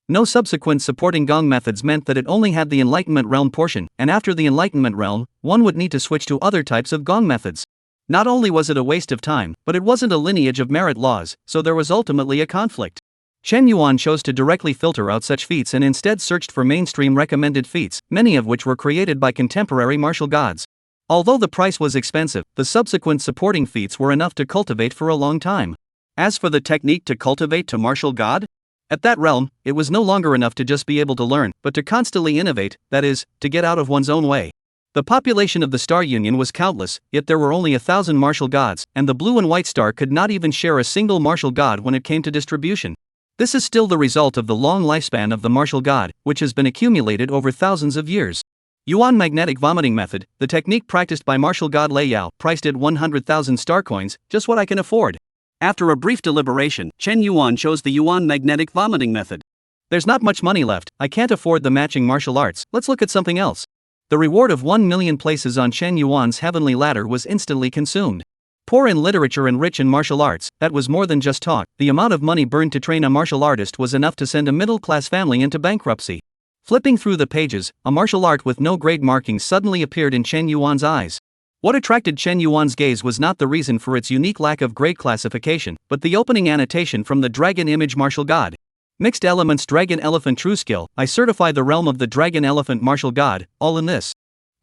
No subsequent supporting gong methods meant that it only had the enlightenment realm portion, and after the enlightenment realm, one would need to switch to other types of gong methods. Not only was it a waste of time, but it wasn't a lineage of merit laws, so there was ultimately a conflict. Chen Yuan chose to directly filter out such feats and instead searched for mainstream recommended feats, many of which were created by contemporary martial gods. Although the price was expensive, the subsequent supporting feats were enough to cultivate for a long time. As for the technique to cultivate to martial god? At that realm, it was no longer enough to just be able to learn, but to constantly innovate, that is, to get out of one's own way. The population of the Star Union was countless, yet there were only 1,000 martial gods, and the Blue and White Star could not even share a single martial god when it came to distribution. This is still the result of the long lifespan of the martial god, which has been accumulated over thousands of years. Yuan magnetic vomiting method, the technique practiced by martial god Lei Yao, priced at 100,000 star coins, just what I can afford. After a brief deliberation, Chen Yuan chose the Yuan magnetic vomiting method. There's not much money left, I can't afford the matching martial arts, let's look at something else. The reward of 1 million places on Chen Yuan's heavenly ladder was instantly consumed. Poor in literature and rich in martial arts, that was more than just talk. The amount of money burned to train a martial artist was enough to send a middle-class family into bankruptcy. Flipping through the pages, a martial art with no grade markings suddenly appeared in Chen Yuan's eyes. What attracted Chen Yuan's gaze was not the reason for its unique lack of grade classification, but the opening annotation from the Dragon Image Martial God. Mixed Elements Dragon Elephant True Skill, I certify the realm of the Dragon Elephant Martial God, all in this.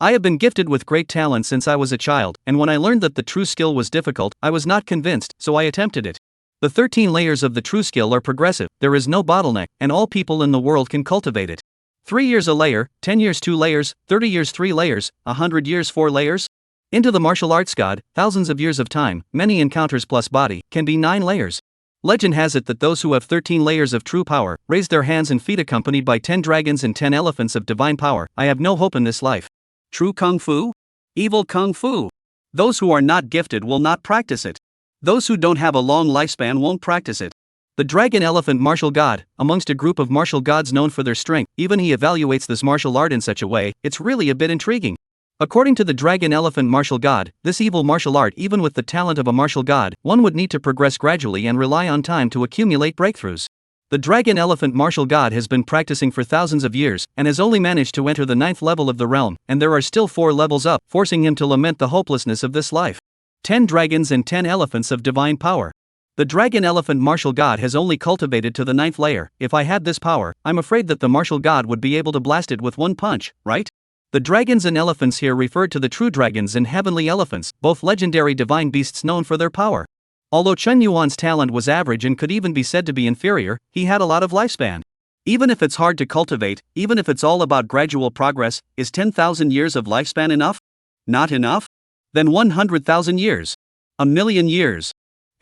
I have been gifted with great talent since I was a child, and when I learned that the true skill was difficult, I was not convinced, so I attempted it. The 13 layers of the true skill are progressive, there is no bottleneck, and all people in the world can cultivate it. 3 years a layer, 10 years 2 layers, 30 years 3 layers, 100 years 4 layers? Into the martial arts god, thousands of years of time, many encounters plus body, can be 9 layers. Legend has it that those who have 13 layers of true power, raise their hands and feet accompanied by 10 dragons and 10 elephants of divine power. I have no hope in this life. True Kung Fu? Evil Kung Fu. Those who are not gifted will not practice it. Those who don't have a long lifespan won't practice it. The Dragon Elephant Martial God, amongst a group of martial gods known for their strength, even he evaluates this martial art in such a way, it's really a bit intriguing. According to the Dragon Elephant Martial God, this evil martial art, even with the talent of a martial god, one would need to progress gradually and rely on time to accumulate breakthroughs. The Dragon Elephant Martial God has been practicing for thousands of years, and has only managed to enter the 9th level of the realm, and there are still 4 levels up, forcing him to lament the hopelessness of this life. 10 dragons and 10 elephants of divine power. The Dragon Elephant Martial God has only cultivated to the 9th layer. If I had this power, I'm afraid that the martial god would be able to blast it with one punch, right? The dragons and elephants here referred to the true dragons and heavenly elephants, both legendary divine beasts known for their power. Although Chen Yuan's talent was average and could even be said to be inferior, he had a lot of lifespan. Even if it's hard to cultivate, even if it's all about gradual progress, is 10,000 years of lifespan enough? Not enough? Then 100,000 years. A million years.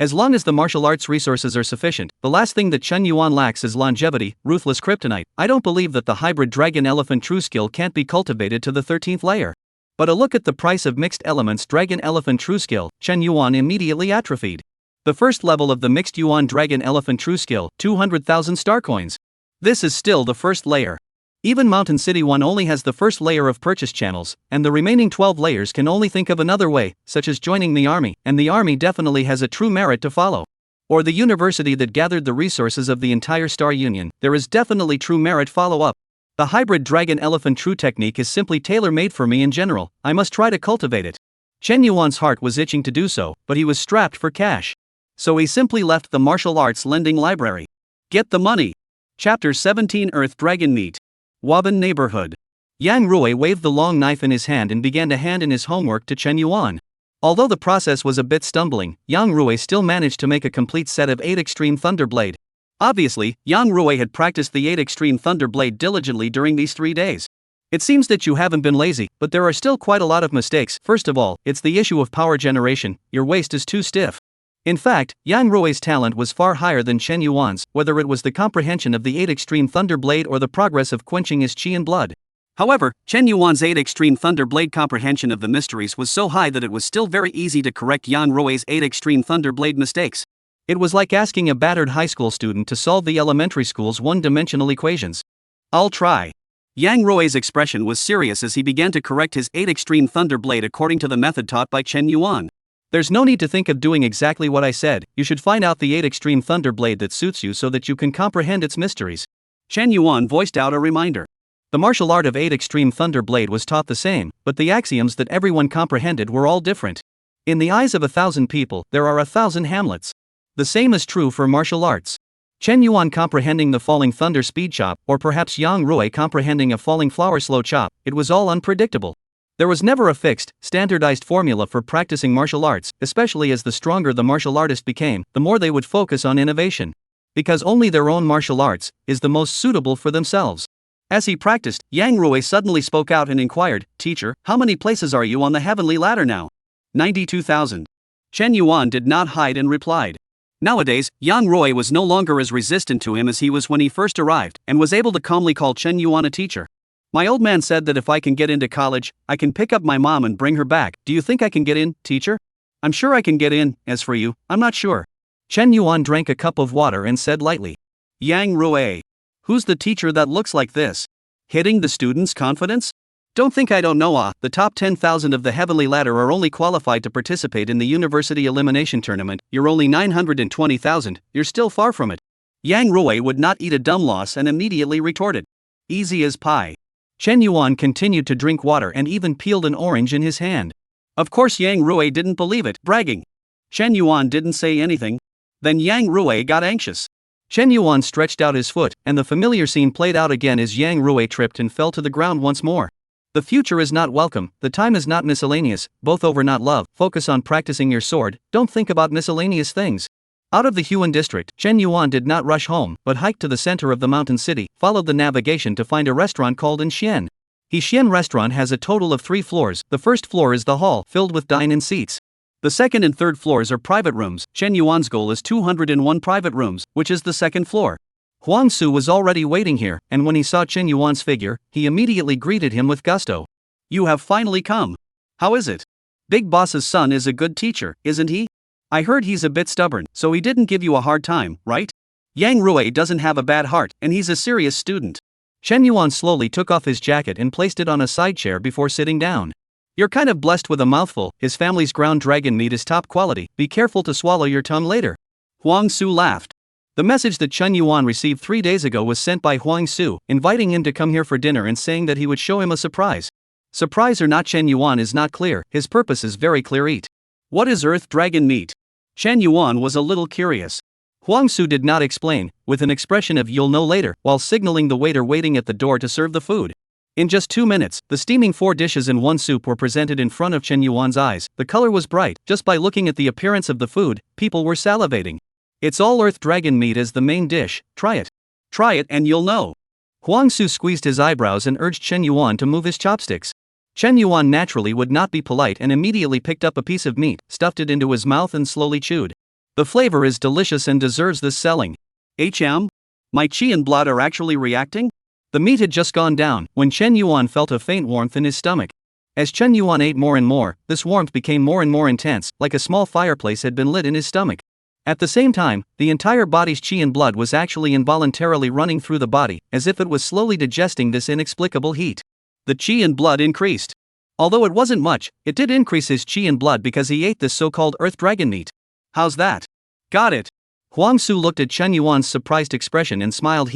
As long as the martial arts resources are sufficient, the last thing that Chen Yuan lacks is longevity, ruthless kryptonite. I don't believe that the hybrid Dragon Elephant True Skill can't be cultivated to the 13th layer. But a look at the price of Mixed Elements Dragon Elephant True Skill, Chen Yuan immediately atrophied. The first level of the Mixed Yuan Dragon Elephant True Skill, 200,000 star coins. This is still the first layer. Even Mountain City 1 only has the first layer of purchase channels, and the remaining 12 layers can only think of another way, such as joining the army, and the army definitely has a true merit to follow. Or the university that gathered the resources of the entire Star Union, there is definitely true merit follow-up. The hybrid Dragon Elephant True technique is simply tailor-made for me in general, I must try to cultivate it. Chen Yuan's heart was itching to do so, but he was strapped for cash. So he simply left the martial arts lending library. Get the money. Chapter 17 Earth Dragon Meat. Waban Neighborhood. Yang Rui waved the long knife in his hand and began to hand in his homework to Chen Yuan. Although the process was a bit stumbling, Yang Rui still managed to make a complete set of 8 Extreme Thunderblade. Obviously, Yang Rui had practiced the 8 Extreme Thunderblade diligently during these 3 days. It seems that you haven't been lazy, but there are still quite a lot of mistakes. First of all, it's the issue of power generation. Your waist is too stiff. In fact, Yang Rui's talent was far higher than Chen Yuan's, whether it was the comprehension of the 8 Extreme Thunderblade or the progress of quenching his chi and blood. However, Chen Yuan's 8 Extreme Thunderblade comprehension of the mysteries was so high that it was still very easy to correct Yang Rui's 8 Extreme Thunderblade mistakes. It was like asking a battered high school student to solve the elementary school's one-dimensional equations. I'll try. Yang Rui's expression was serious as he began to correct his 8 Extreme Thunderblade according to the method taught by Chen Yuan. There's no need to think of doing exactly what I said. You should find out the 8 Extreme Thunderblade that suits you so that you can comprehend its mysteries. Chen Yuan voiced out a reminder. The martial art of 8 Extreme Thunderblade was taught the same, but the axioms that everyone comprehended were all different. In the eyes of 1,000 people, there are 1,000 Hamlets. The same is true for martial arts. Chen Yuan comprehending the falling thunder speed chop, or perhaps Yang Rui comprehending a falling flower slow chop, it was all unpredictable. There was never a fixed, standardized formula for practicing martial arts, especially as the stronger the martial artist became, the more they would focus on innovation. Because only their own martial arts is the most suitable for themselves. As he practiced, Yang Rui suddenly spoke out and inquired, "Teacher, how many places are you on the heavenly ladder now?" 92,000. Chen Yuan did not hide and replied. Nowadays, Yang Rui was no longer as resistant to him as he was when he first arrived, and was able to calmly call Chen Yuan a teacher. My old man said that if I can get into college, I can pick up my mom and bring her back. Do you think I can get in, teacher? I'm sure I can get in. As for you, I'm not sure. Chen Yuan drank a cup of water and said lightly. Yang Rui. Who's the teacher that looks like this? Hitting the students' confidence? Don't think I don't know. The top 10,000 of the heavenly ladder are only qualified to participate in the university elimination tournament. You're only 920,000, you're still far from it. Yang Rui would not eat a dumb loss and immediately retorted. Easy as pie. Chen Yuan continued to drink water and even peeled an orange in his hand. Of course Yang Rui didn't believe it, bragging. Chen Yuan didn't say anything. Then Yang Rui got anxious. Chen Yuan stretched out his foot, and the familiar scene played out again as Yang Rui tripped and fell to the ground once more. The future is not welcome, the time is not miscellaneous, both over not love, focus on practicing your sword, don't think about miscellaneous things. Out of the Huan district, Chen Yuan did not rush home, but hiked to the center of the mountain city, followed the navigation to find a restaurant called Xian. Xian restaurant has a total of 3 floors, the first floor is the hall, filled with dine-in seats. The second and third floors are private rooms. Chen Yuan's goal is 201 private rooms, which is the second floor. Huang Su was already waiting here, and when he saw Chen Yuan's figure, he immediately greeted him with gusto. You have finally come. How is it? Big Boss's son is a good teacher, isn't he? I heard he's a bit stubborn, so he didn't give you a hard time, right? Yang Rui doesn't have a bad heart, and he's a serious student. Chen Yuan slowly took off his jacket and placed it on a side chair before sitting down. You're kind of blessed with a mouthful. His family's ground dragon meat is top quality. Be careful to swallow your tongue later. Huang Su laughed. The message that Chen Yuan received 3 days ago was sent by Huang Su, inviting him to come here for dinner and saying that he would show him a surprise. Surprise or not, Chen Yuan is not clear. His purpose is very clear. Eat. What is earth dragon meat? Chen Yuan was a little curious. Huang Su did not explain, with an expression of you'll know later, while signaling the waiter waiting at the door to serve the food. In just 2 minutes, the steaming 4 dishes and 1 soup were presented in front of Chen Yuan's eyes. The color was bright. Just by looking at the appearance of the food, people were salivating. It's all earth dragon meat as the main dish. Try it. Try it and you'll know. Huang Su squeezed his eyebrows and urged Chen Yuan to move his chopsticks. Chen Yuan naturally would not be polite and immediately picked up a piece of meat, stuffed it into his mouth and slowly chewed. The flavor is delicious and deserves this selling. My chi and blood are actually reacting? The meat had just gone down, when Chen Yuan felt a faint warmth in his stomach. As Chen Yuan ate more and more, this warmth became more and more intense, like a small fireplace had been lit in his stomach. At the same time, the entire body's chi and blood was actually involuntarily running through the body, as if it was slowly digesting this inexplicable heat. The chi and blood increased. Although it wasn't much, it did increase his chi and blood because he ate this so-called earth dragon meat. How's that? Got it. Huang Su looked at Chen Yuan's surprised expression and smiled.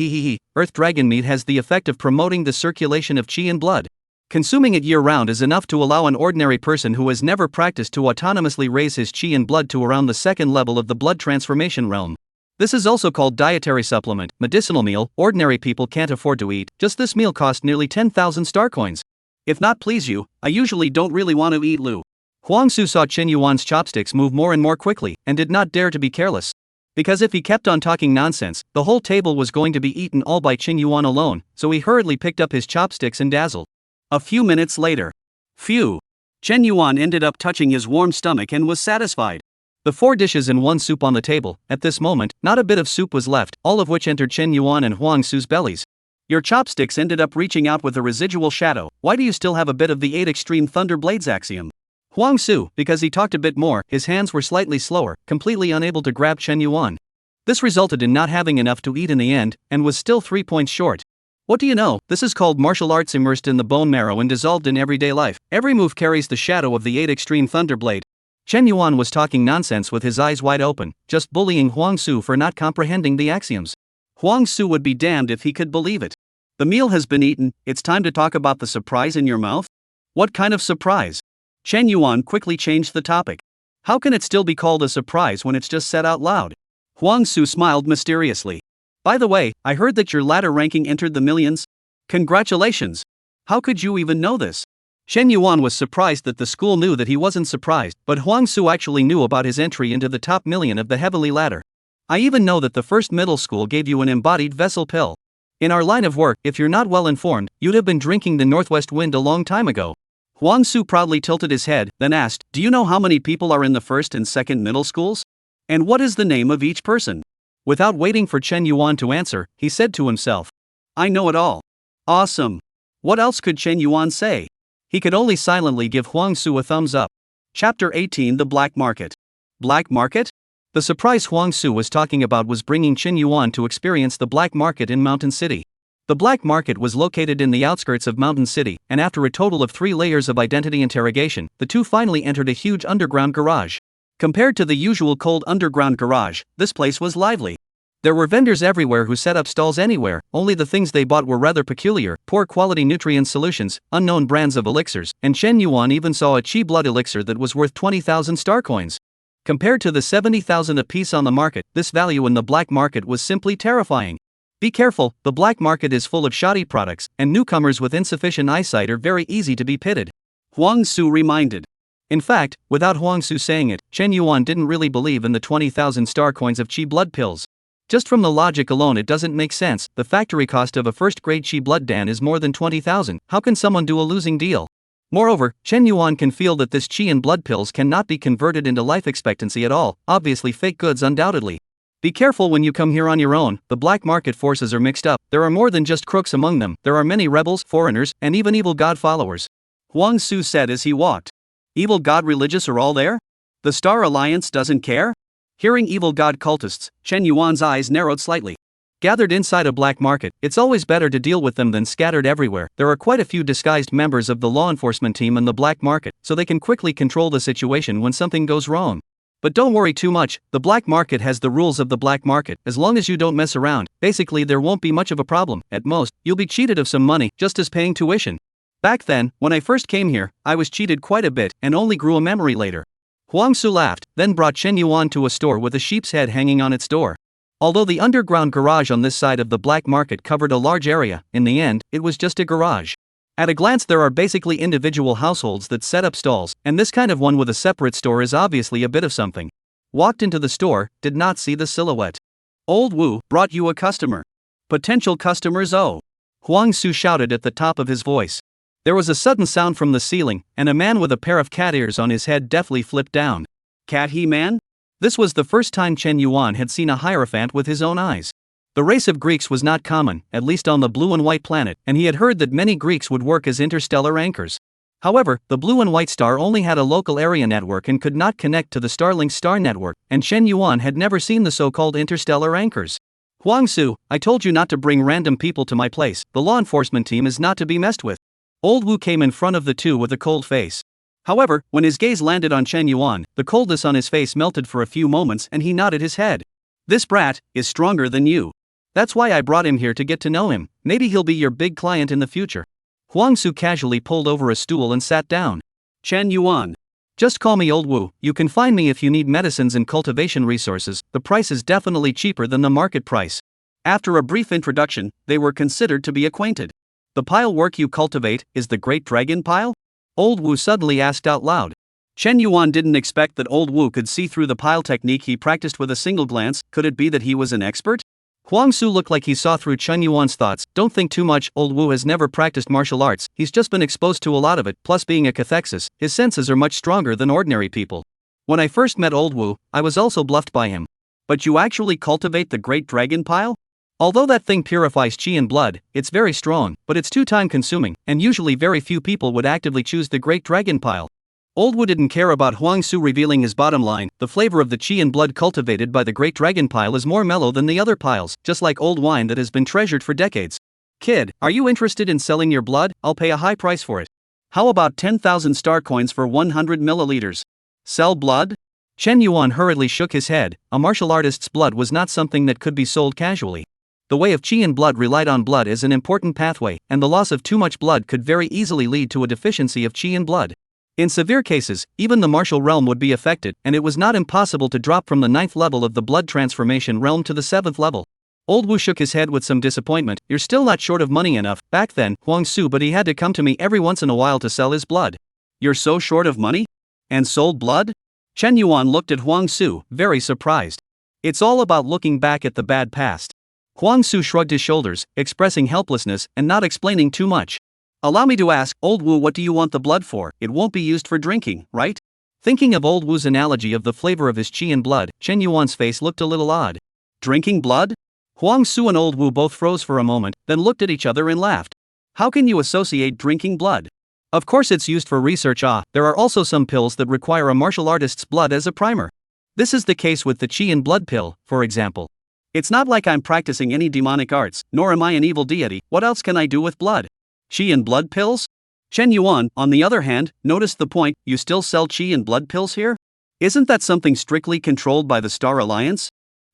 Earth dragon meat has the effect of promoting the circulation of chi and blood. Consuming it year-round is enough to allow an ordinary person who has never practiced to autonomously raise his chi and blood to around the second level of the blood transformation realm. This is also called dietary supplement, medicinal meal. Ordinary people can't afford to eat. Just this meal cost nearly 10,000 star coins. If not please you, I usually don't really want to eat Lu. Huang Su saw Chen Yuan's chopsticks move more and more quickly, and did not dare to be careless. Because if he kept on talking nonsense, the whole table was going to be eaten all by Chen Yuan alone, so he hurriedly picked up his chopsticks and dazzled. A few minutes later. Phew! Chen Yuan ended up touching his warm stomach and was satisfied. The 4 dishes and 1 soup on the table, at this moment, not a bit of soup was left, all of which entered Chen Yuan and Huang Su's bellies. Your chopsticks ended up reaching out with a residual shadow. Why do you still have a bit of the 8 extreme thunder blades axiom? Huang Su, because he talked a bit more, his hands were slightly slower, completely unable to grab Chen Yuan. This resulted in not having enough to eat in the end, and was still 3 points short. What do you know, this is called martial arts immersed in the bone marrow and dissolved in everyday life. Every move carries the shadow of the 8 extreme thunder blade. Chen Yuan was talking nonsense with his eyes wide open, just bullying Huang Su for not comprehending the axioms. Huang Su would be damned if he could believe it. The meal has been eaten, it's time to talk about the surprise in your mouth? What kind of surprise? Chen Yuan quickly changed the topic. How can it still be called a surprise when it's just said out loud? Huang Su smiled mysteriously. By the way, I heard that your ladder ranking entered the millions? Congratulations! How could you even know this? Chen Yuan was surprised that the school knew that he wasn't surprised, but Huang Su actually knew about his entry into the top million of the heavenly ladder. I even know that the first middle school gave you an embodied vessel pill. In our line of work, if you're not well informed, you'd have been drinking the northwest wind a long time ago. Huang Su proudly tilted his head, then asked, do you know how many people are in the first and second middle schools? And what is the name of each person? Without waiting for Chen Yuan to answer, he said to himself, I know it all. Awesome. What else could Chen Yuan say? He could only silently give Huang Su a thumbs up. Chapter 18 The Black Market. Black Market? The surprise Huang Su was talking about was bringing Chen Yuan to experience the black market in Mountain City. The black market was located in the outskirts of Mountain City, and after a total of 3 layers of identity interrogation, the two finally entered a huge underground garage. Compared to the usual cold underground garage, this place was lively. There were vendors everywhere who set up stalls anywhere, only the things they bought were rather peculiar, poor quality nutrient solutions, unknown brands of elixirs, and Chen Yuan even saw a chi blood elixir that was worth 20,000 star coins. Compared to the 70,000 apiece on the market, this value in the black market was simply terrifying. Be careful, the black market is full of shoddy products, and newcomers with insufficient eyesight are very easy to be pitted. Huang Su reminded. In fact, without Huang Su saying it, Chen Yuan didn't really believe in the 20,000 star coins of chi blood pills. Just from the logic alone it doesn't make sense. The factory cost of a first-grade chi blood dan is more than 20,000, how can someone do a losing deal? Moreover, Chen Yuan can feel that this chi and blood pills cannot be converted into life expectancy at all, obviously fake goods undoubtedly. Be careful when you come here on your own, the black market forces are mixed up, there are more than just crooks among them, there are many rebels, foreigners, and even evil god followers. Huang Su said as he walked. Evil god religious are all there? The Star Alliance doesn't care? Hearing evil god cultists, Chen Yuan's eyes narrowed slightly. Gathered inside a black market, it's always better to deal with them than scattered everywhere. There are quite a few disguised members of the law enforcement team in the black market, so they can quickly control the situation when something goes wrong. But don't worry too much, the black market has the rules of the black market. As long as you don't mess around, basically there won't be much of a problem. At most, you'll be cheated of some money, just as paying tuition. Back then, when I first came here, I was cheated quite a bit and only grew a memory later. Huang Su laughed, then brought Chen Yuan to a store with a sheep's head hanging on its door. Although the underground garage on this side of the black market covered a large area, in the end, it was just a garage. At a glance there are basically individual households that set up stalls, and this kind of one with a separate store is obviously a bit of something. Walked into the store, did not see the silhouette. Old Wu, brought you a customer. Potential customers oh. Huang Su shouted at the top of his voice. There was a sudden sound from the ceiling, and a man with a pair of cat ears on his head deftly flipped down. Cat he-man? This was the first time Chen Yuan had seen a hierophant with his own eyes. The race of Greeks was not common, at least on the blue and white planet, and he had heard that many Greeks would work as interstellar anchors. However, the blue and white star only had a local area network and could not connect to the Starlink star network, and Chen Yuan had never seen the so-called interstellar anchors. Huang Su, I told you not to bring random people to my place, the law enforcement team is not to be messed with. Old Wu came in front of the two with a cold face. However, when his gaze landed on Chen Yuan, the coldness on his face melted for a few moments and he nodded his head. This brat is stronger than you. That's why I brought him here to get to know him, maybe he'll be your big client in the future. Huang Su casually pulled over a stool and sat down. Chen Yuan. Just call me Old Wu. You can find me if you need medicines and cultivation resources. The price is definitely cheaper than the market price. After a brief introduction, they were considered to be acquainted. The pile work you cultivate is the Great Dragon Pile? Old Wu suddenly asked out loud. Chen Yuan didn't expect that Old Wu could see through the pile technique he practiced with a single glance. Could it be that he was an expert? Huang Su looked like he saw through Chen Yuan's thoughts. Don't think too much, Old Wu has never practiced martial arts, he's just been exposed to a lot of it, plus being a cathexis, his senses are much stronger than ordinary people. When I first met Old Wu, I was also bluffed by him. But you actually cultivate the Great Dragon Pile? Although that thing purifies chi and blood, it's very strong, but it's too time consuming, and usually very few people would actively choose the Great Dragon Pile. Old Wu didn't care about Huang Su revealing his bottom line. The flavor of the chi and blood cultivated by the Great Dragon Pile is more mellow than the other piles, just like old wine that has been treasured for decades. Kid, are you interested in selling your blood? I'll pay a high price for it. How about 10,000 star coins for 100 milliliters? Sell blood? Chen Yuan hurriedly shook his head. A martial artist's blood was not something that could be sold casually. The way of chi and blood relied on blood as an important pathway, and the loss of too much blood could very easily lead to a deficiency of chi and blood. In severe cases, even the martial realm would be affected, and it was not impossible to drop from the 9th level of the blood transformation realm to the 7th level. Old Wu shook his head with some disappointment. You're still not short of money enough. Back then, Huang Su, but he had to come to me every once in a while to sell his blood. You're so short of money? And sold blood? Chen Yuan looked at Huang Su, very surprised. It's all about looking back at the bad past. Huang Su shrugged his shoulders, expressing helplessness and not explaining too much. Allow me to ask, Old Wu, what do you want the blood for? It won't be used for drinking, right? Thinking of Old Wu's analogy of the flavor of his chi and blood, Chen Yuan's face looked a little odd. Drinking blood? Huang Su and Old Wu both froze for a moment, then looked at each other and laughed. How can you associate drinking blood? Of course it's used for research. There are also some pills that require a martial artist's blood as a primer. This is the case with the chi and blood pill, for example. It's not like I'm practicing any demonic arts, nor am I an evil deity. What else can I do with blood? Chi and blood pills? Chen Yuan, on the other hand, noticed the point. You still sell chi and blood pills here? Isn't that something strictly controlled by the Star Alliance?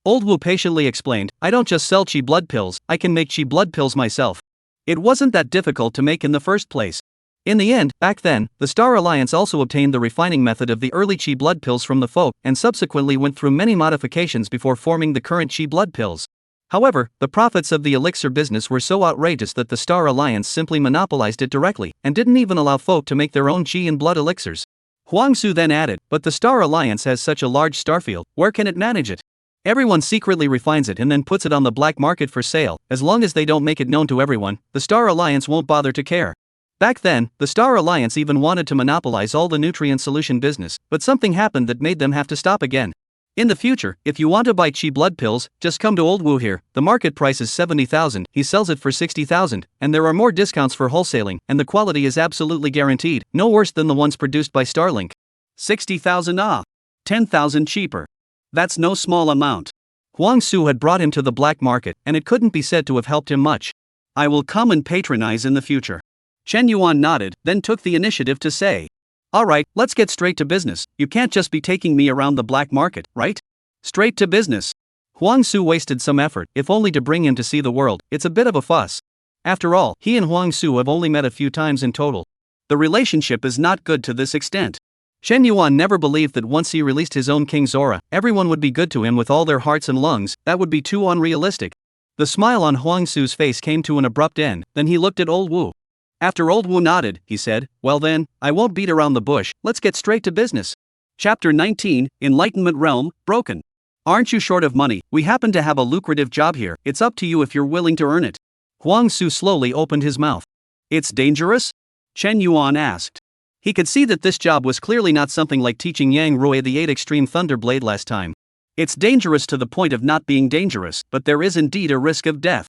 Old Wu patiently explained, I don't just sell chi blood pills, I can make chi blood pills myself. It wasn't that difficult to make in the first place. In the end, back then, the Star Alliance also obtained the refining method of the early chi blood pills from the folk, and subsequently went through many modifications before forming the current chi blood pills. However, the profits of the elixir business were so outrageous that the Star Alliance simply monopolized it directly, and didn't even allow folk to make their own chi and blood elixirs. Huang Su then added, but the Star Alliance has such a large starfield, where can it manage it? Everyone secretly refines it and then puts it on the black market for sale. As long as they don't make it known to everyone, the Star Alliance won't bother to care. Back then, the Star Alliance even wanted to monopolize all the nutrient solution business, but something happened that made them have to stop again. In the future, if you want to buy chi blood pills, just come to Old Wu here. The market price is 70,000, he sells it for 60,000, and there are more discounts for wholesaling, and the quality is absolutely guaranteed, no worse than the ones produced by Starlink. 60,000 10,000 cheaper. That's no small amount. Huang Su had brought him to the black market, and it couldn't be said to have helped him much. I will come and patronize in the future. Chen Yuan nodded, then took the initiative to say. Alright, let's get straight to business. You can't just be taking me around the black market, right? Straight to business. Huang Su wasted some effort, if only to bring him to see the world. It's a bit of a fuss. After all, he and Huang Su have only met a few times in total. The relationship is not good to this extent. Chen Yuan never believed that once he released his own King Zora, everyone would be good to him with all their hearts and lungs. That would be too unrealistic. The smile on Huang Su's face came to an abrupt end, then he looked at Old Wu. After Old Wu nodded, he said, well then, I won't beat around the bush, let's get straight to business. Chapter 19, Enlightenment Realm, Broken. Aren't you short of money? We happen to have a lucrative job here, it's up to you if you're willing to earn it. Huang Su slowly opened his mouth. It's dangerous? Chen Yuan asked. He could see that this job was clearly not something like teaching Yang Rui the 8 Extreme Thunderblade last time. It's dangerous to the point of not being dangerous, but there is indeed a risk of death.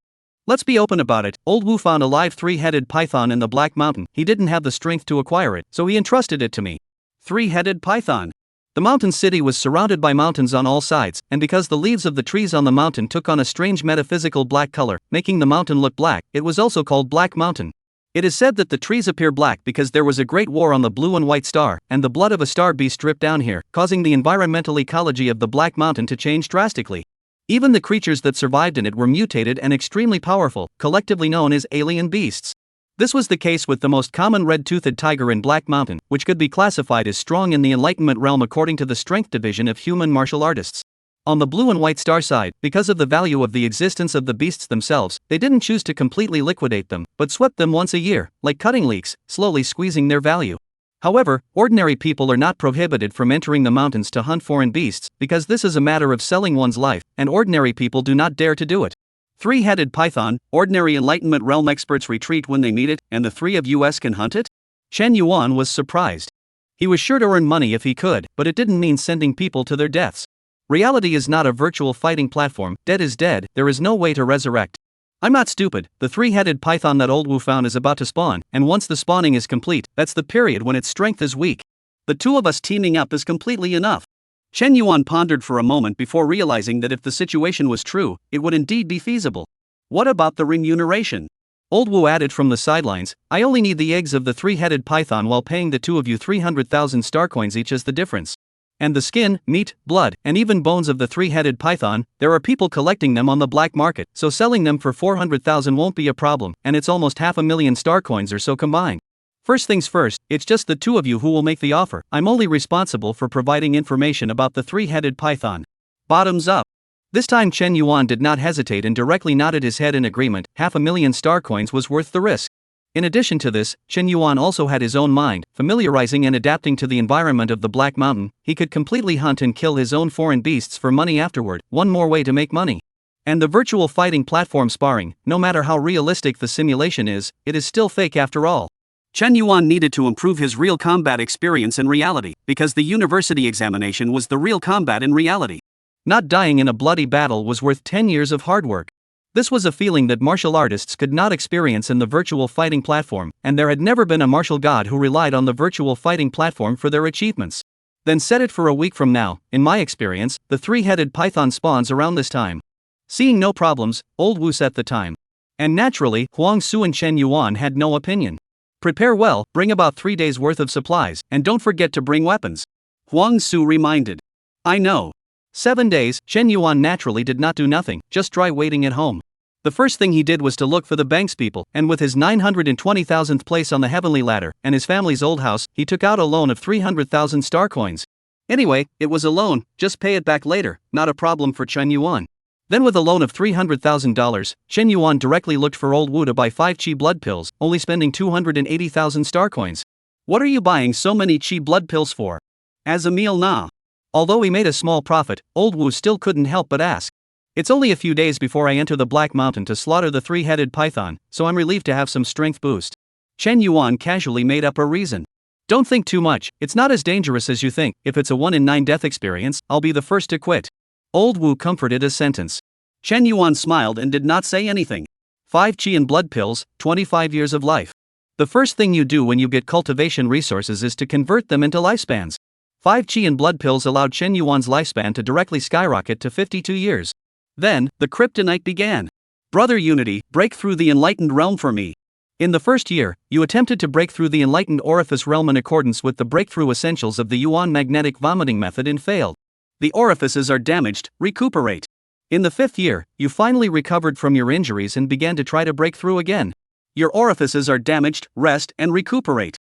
Let's be open about it. Old Wu found a live 3-headed python in the Black Mountain. He didn't have the strength to acquire it, so he entrusted it to me. 3-headed python. The mountain city was surrounded by mountains on all sides, and because the leaves of the trees on the mountain took on a strange metaphysical black color, making the mountain look black, it was also called Black Mountain. It is said that the trees appear black because there was a great war on the blue and white star, and the blood of a star beast dripped down here, causing the environmental ecology of the Black Mountain to change drastically. Even the creatures that survived in it were mutated and extremely powerful, collectively known as alien beasts. This was the case with the most common red-toothed tiger in Black Mountain, which could be classified as strong in the Enlightenment realm according to the strength division of human martial artists. On the blue and white star side, because of the value of the existence of the beasts themselves, they didn't choose to completely liquidate them, but swept them once a year, like cutting leeks, slowly squeezing their value. However, ordinary people are not prohibited from entering the mountains to hunt foreign beasts, because this is a matter of selling one's life, and ordinary people do not dare to do it. Three-headed python, ordinary Enlightenment realm experts retreat when they meet it, and the three of us can hunt it? Chen Yuan was surprised. He was sure to earn money if he could, but it didn't mean sending people to their deaths. Reality is not a virtual fighting platform. Dead is dead, there is no way to resurrect. I'm not stupid. The three-headed python that Old Wu found is about to spawn, and once the spawning is complete, that's the period when its strength is weak. The two of us teaming up is completely enough. Chen Yuan pondered for a moment before realizing that if the situation was true, it would indeed be feasible. What about the remuneration? Old Wu added from the sidelines, I only need the eggs of the three-headed python while paying the two of you 300,000 star coins each as the difference. And the skin, meat, blood, and even bones of the three-headed python, there are people collecting them on the black market, so selling them for 400,000 won't be a problem, and it's almost 500,000 star coins or so combined. First things first, it's just the two of you who will make the offer. I'm only responsible for providing information about the three-headed python. Bottoms up. This time Chen Yuan did not hesitate and directly nodded his head in agreement. 500,000 star coins was worth the risk. In addition to this, Chen Yuan also had his own mind, familiarizing and adapting to the environment of the Black Mountain. He could completely hunt and kill his own foreign beasts for money afterward, one more way to make money. And the virtual fighting platform sparring, no matter how realistic the simulation is, it is still fake after all. Chen Yuan needed to improve his real combat experience in reality, because the university examination was the real combat in reality. Not dying in a bloody battle was worth 10 years of hard work. This was a feeling that martial artists could not experience in the virtual fighting platform, and there had never been a martial god who relied on the virtual fighting platform for their achievements. Then set it for a week from now. In my experience, the three-headed python spawns around this time. Seeing no problems, Old Wu set the time. And naturally, Huang Su and Chen Yuan had no opinion. Prepare well, bring about 3 days worth of supplies, and don't forget to bring weapons. Huang Su reminded. I know. 7 days, Chen Yuan naturally did not do nothing, just dry waiting at home. The first thing he did was to look for the bank's people, and with his 920,000th place on the heavenly ladder, and his family's old house, he took out a loan of 300,000 star coins. Anyway, it was a loan, just pay it back later, not a problem for Chen Yuan. Then with a loan of $300,000, Chen Yuan directly looked for Old Wu to buy 5 chi blood pills, only spending 280,000 star coins. What are you buying so many chi blood pills for? As a meal nah. Although he made a small profit, Old Wu still couldn't help but ask. It's only a few days before I enter the Black Mountain to slaughter the three-headed python, so I'm relieved to have some strength boost. Chen Yuan casually made up a reason. Don't think too much, it's not as dangerous as you think. If it's a 1 in 9 death experience, I'll be the first to quit. Old Wu comforted a sentence. Chen Yuan smiled and did not say anything. 5 chi and blood pills, 25 years of life. The first thing you do when you get cultivation resources is to convert them into lifespans. 5 chi and blood pills allowed Chen Yuan's lifespan to directly skyrocket to 52 years. Then, the kryptonite began. Brother Unity, break through the enlightened realm for me. In the first year, you attempted to break through the enlightened orifice realm in accordance with the breakthrough essentials of the Yuan magnetic vomiting method and failed. The orifices are damaged, recuperate. In the 5th year, you finally recovered from your injuries and began to try to break through again. Your orifices are damaged, rest, and recuperate.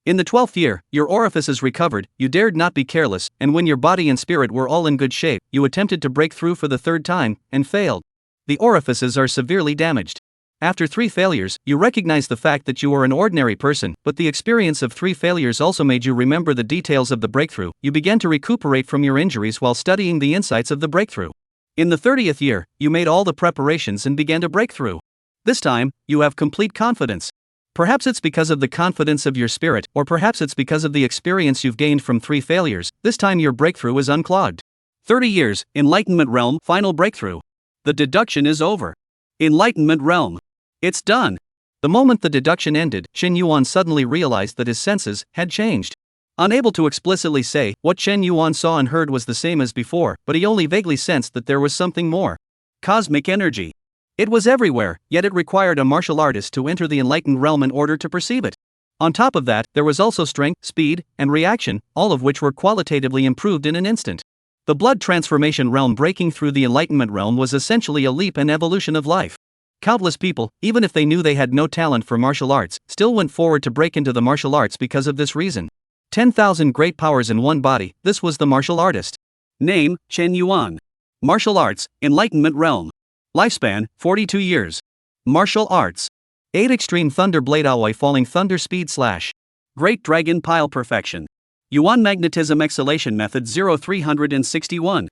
In the 12th year, your orifices recovered, you dared not be careless, and when your body and spirit were all in good shape, you attempted to break through for the 3rd time, and failed. The orifices are severely damaged. After 3 failures, you recognize the fact that you are an ordinary person, but the experience of 3 failures also made you remember the details of the breakthrough. You began to recuperate from your injuries while studying the insights of the breakthrough. In the 30th year, you made all the preparations and began to break through. This time, you have complete confidence. Perhaps it's because of the confidence of your spirit, or perhaps it's because of the experience you've gained from 3 failures. This time your breakthrough is unclogged. 30 years, Enlightenment Realm, final breakthrough. The deduction is over. Enlightenment Realm. It's done. The moment the deduction ended, Chen Yuan suddenly realized that his senses had changed. Unable to explicitly say, what Chen Yuan saw and heard was the same as before, but he only vaguely sensed that there was something more. Cosmic energy. It was everywhere, yet it required a martial artist to enter the enlightened realm in order to perceive it. On top of that, there was also strength, speed, and reaction, all of which were qualitatively improved in an instant. The blood transformation realm breaking through the enlightenment realm was essentially a leap and evolution of life. Countless people, even if they knew they had no talent for martial arts, still went forward to break into the martial arts because of this reason. 10,000 great powers in one body, this was the martial artist. Name, Chen Yuan. Martial arts, Enlightenment realm. Lifespan, 42 years. Martial arts. 8 Extreme Thunder Blade Aoi Falling Thunder Speed / Great Dragon Pile Perfection. Yuan Magnetism Exhalation Method 0361.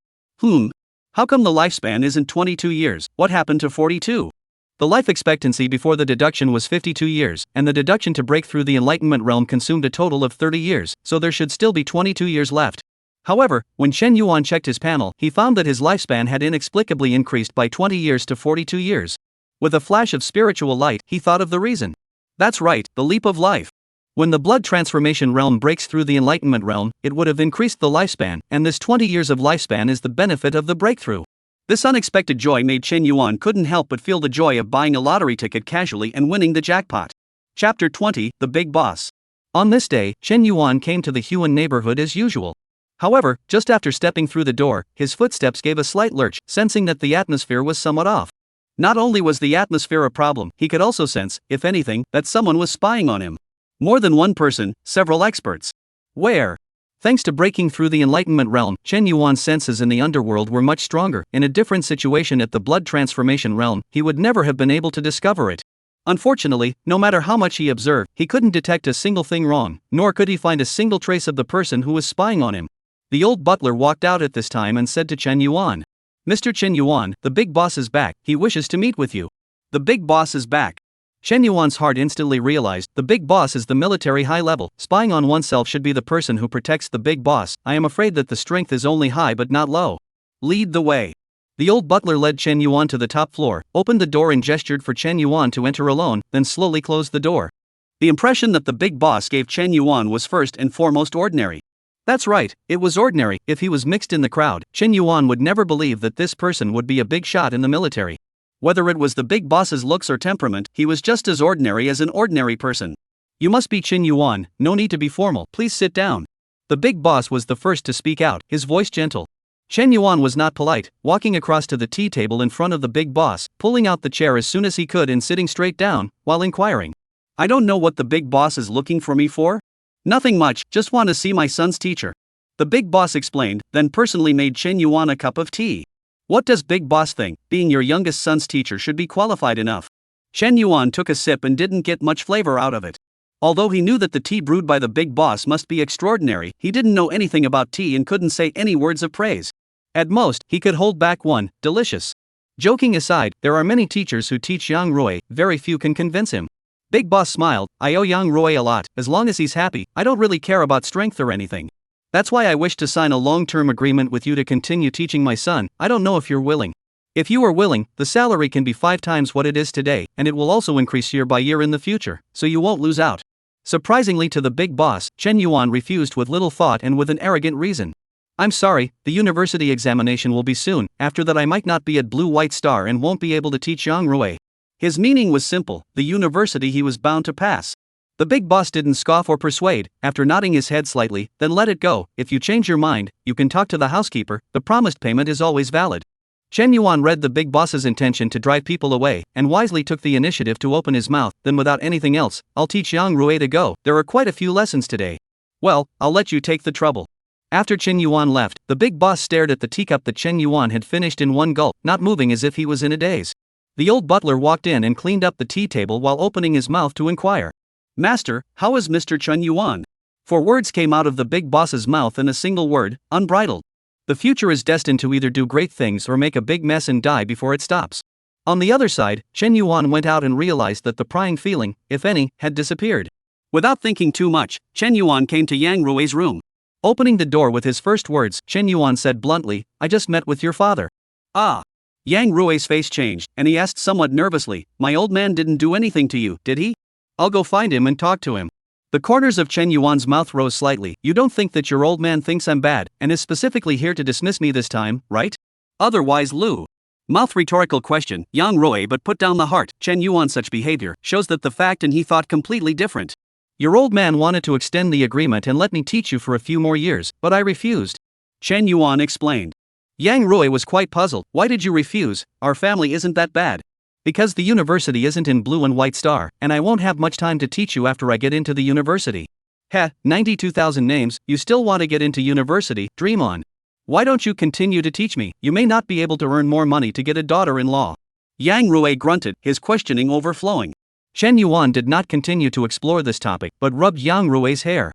How come the lifespan isn't 22 years? What happened to 42? The life expectancy before the deduction was 52 years, and the deduction to break through the Enlightenment realm consumed a total of 30 years, so there should still be 22 years left. However, when Chen Yuan checked his panel, he found that his lifespan had inexplicably increased by 20 years to 42 years. With a flash of spiritual light, he thought of the reason. That's right, the leap of life. When the blood transformation realm breaks through the Enlightenment realm, it would have increased the lifespan, and this 20 years of lifespan is the benefit of the breakthrough. This unexpected joy made Chen Yuan couldn't help but feel the joy of buying a lottery ticket casually and winning the jackpot. Chapter 20, The Big Boss. On this day, Chen Yuan came to the Huan neighborhood as usual. However, just after stepping through the door, his footsteps gave a slight lurch, sensing that the atmosphere was somewhat off. Not only was the atmosphere a problem, he could also sense, if anything, that someone was spying on him. More than one person, several experts. Where? Thanks to breaking through the Enlightenment realm, Chen Yuan's senses in the underworld were much stronger. In a different situation at the blood transformation realm, he would never have been able to discover it. Unfortunately, no matter how much he observed, he couldn't detect a single thing wrong, nor could he find a single trace of the person who was spying on him. The old butler walked out at this time and said to Chen Yuan, "Mr. Chen Yuan, the big boss is back, he wishes to meet with you." The big boss is back. Chen Yuan's heart instantly realized, the big boss is the military high level, spying on oneself should be the person who protects the big boss. I am afraid that the strength is only high but not low. Lead the way. The old butler led Chen Yuan to the top floor, opened the door and gestured for Chen Yuan to enter alone, then slowly closed the door. The impression that the big boss gave Chen Yuan was first and foremost ordinary. That's right, it was ordinary. If he was mixed in the crowd, Chen Yuan would never believe that this person would be a big shot in the military. Whether it was the big boss's looks or temperament, he was just as ordinary as an ordinary person. "You must be Chen Yuan, no need to be formal, please sit down." The big boss was the first to speak out, his voice gentle. Chen Yuan was not polite, walking across to the tea table in front of the big boss, pulling out the chair as soon as he could and sitting straight down, while inquiring, "I don't know what the big boss is looking for me for?" "Nothing much, just want to see my son's teacher." The big boss explained, then personally made Chen Yuan a cup of tea. "What does big boss think? Being your youngest son's teacher should be qualified enough." Chen Yuan took a sip and didn't get much flavor out of it. Although he knew that the tea brewed by the big boss must be extraordinary, he didn't know anything about tea and couldn't say any words of praise. At most, he could hold back one, delicious. Joking aside, there are many teachers who teach Yang Rui, very few can convince him. Big boss smiled, "I owe Yang Rui a lot, as long as he's happy, I don't really care about strength or anything. That's why I wish to sign a long-term agreement with you to continue teaching my son. I don't know if you're willing. If you are willing, the salary can be 5 times what it is today, and it will also increase year by year in the future, so you won't lose out." Surprisingly to the big boss, Chen Yuan refused with little thought and with an arrogant reason. "I'm sorry, the university examination will be soon, after that I might not be at Blue White Star and won't be able to teach Yang Rui." His meaning was simple, the university he was bound to pass. The big boss didn't scoff or persuade, after nodding his head slightly, then let it go. "If you change your mind, you can talk to the housekeeper, the promised payment is always valid." Chen Yuan read the big boss's intention to drive people away, and wisely took the initiative to open his mouth, then without anything else, "I'll teach Yang Rui to go, there are quite a few lessons today." "Well, I'll let you take the trouble." After Chen Yuan left, the big boss stared at the teacup that Chen Yuan had finished in one gulp, not moving as if he was in a daze. The old butler walked in and cleaned up the tea table while opening his mouth to inquire, "Master, how is Mr. Chen Yuan?" 4 words came out of the big boss's mouth in a single word, unbridled. The future is destined to either do great things or make a big mess and die before it stops. On the other side, Chen Yuan went out and realized that the prying feeling, if any, had disappeared. Without thinking too much, Chen Yuan came to Yang Rui's room. Opening the door with his first words, Chen Yuan said bluntly, "I just met with your father." "Ah." Yang Rui's face changed, and he asked somewhat nervously, "My old man didn't do anything to you, did he?" "I'll go find him and talk to him." The corners of Chen Yuan's mouth rose slightly. "You don't think that your old man thinks I'm bad, and is specifically here to dismiss me this time, right? Otherwise Lu." Mouth rhetorical question, Yang Rui but put down the heart. Chen Yuan such behavior shows that the fact and he thought completely different. "Your old man wanted to extend the agreement and let me teach you for a few more years, but I refused." Chen Yuan explained. Yang Rui was quite puzzled. "Why did you refuse? Our family isn't that bad." Because the university isn't in Blue and White Star, and I won't have much time to teach you after I get into the university. Heh, 92,000 names, you still want to get into university, dream on. Why don't you continue to teach me? You may not be able to earn more money to get a daughter-in-law. Yang Rui grunted, his questioning overflowing. Chen Yuan did not continue to explore this topic, but rubbed Yang Rui's hair.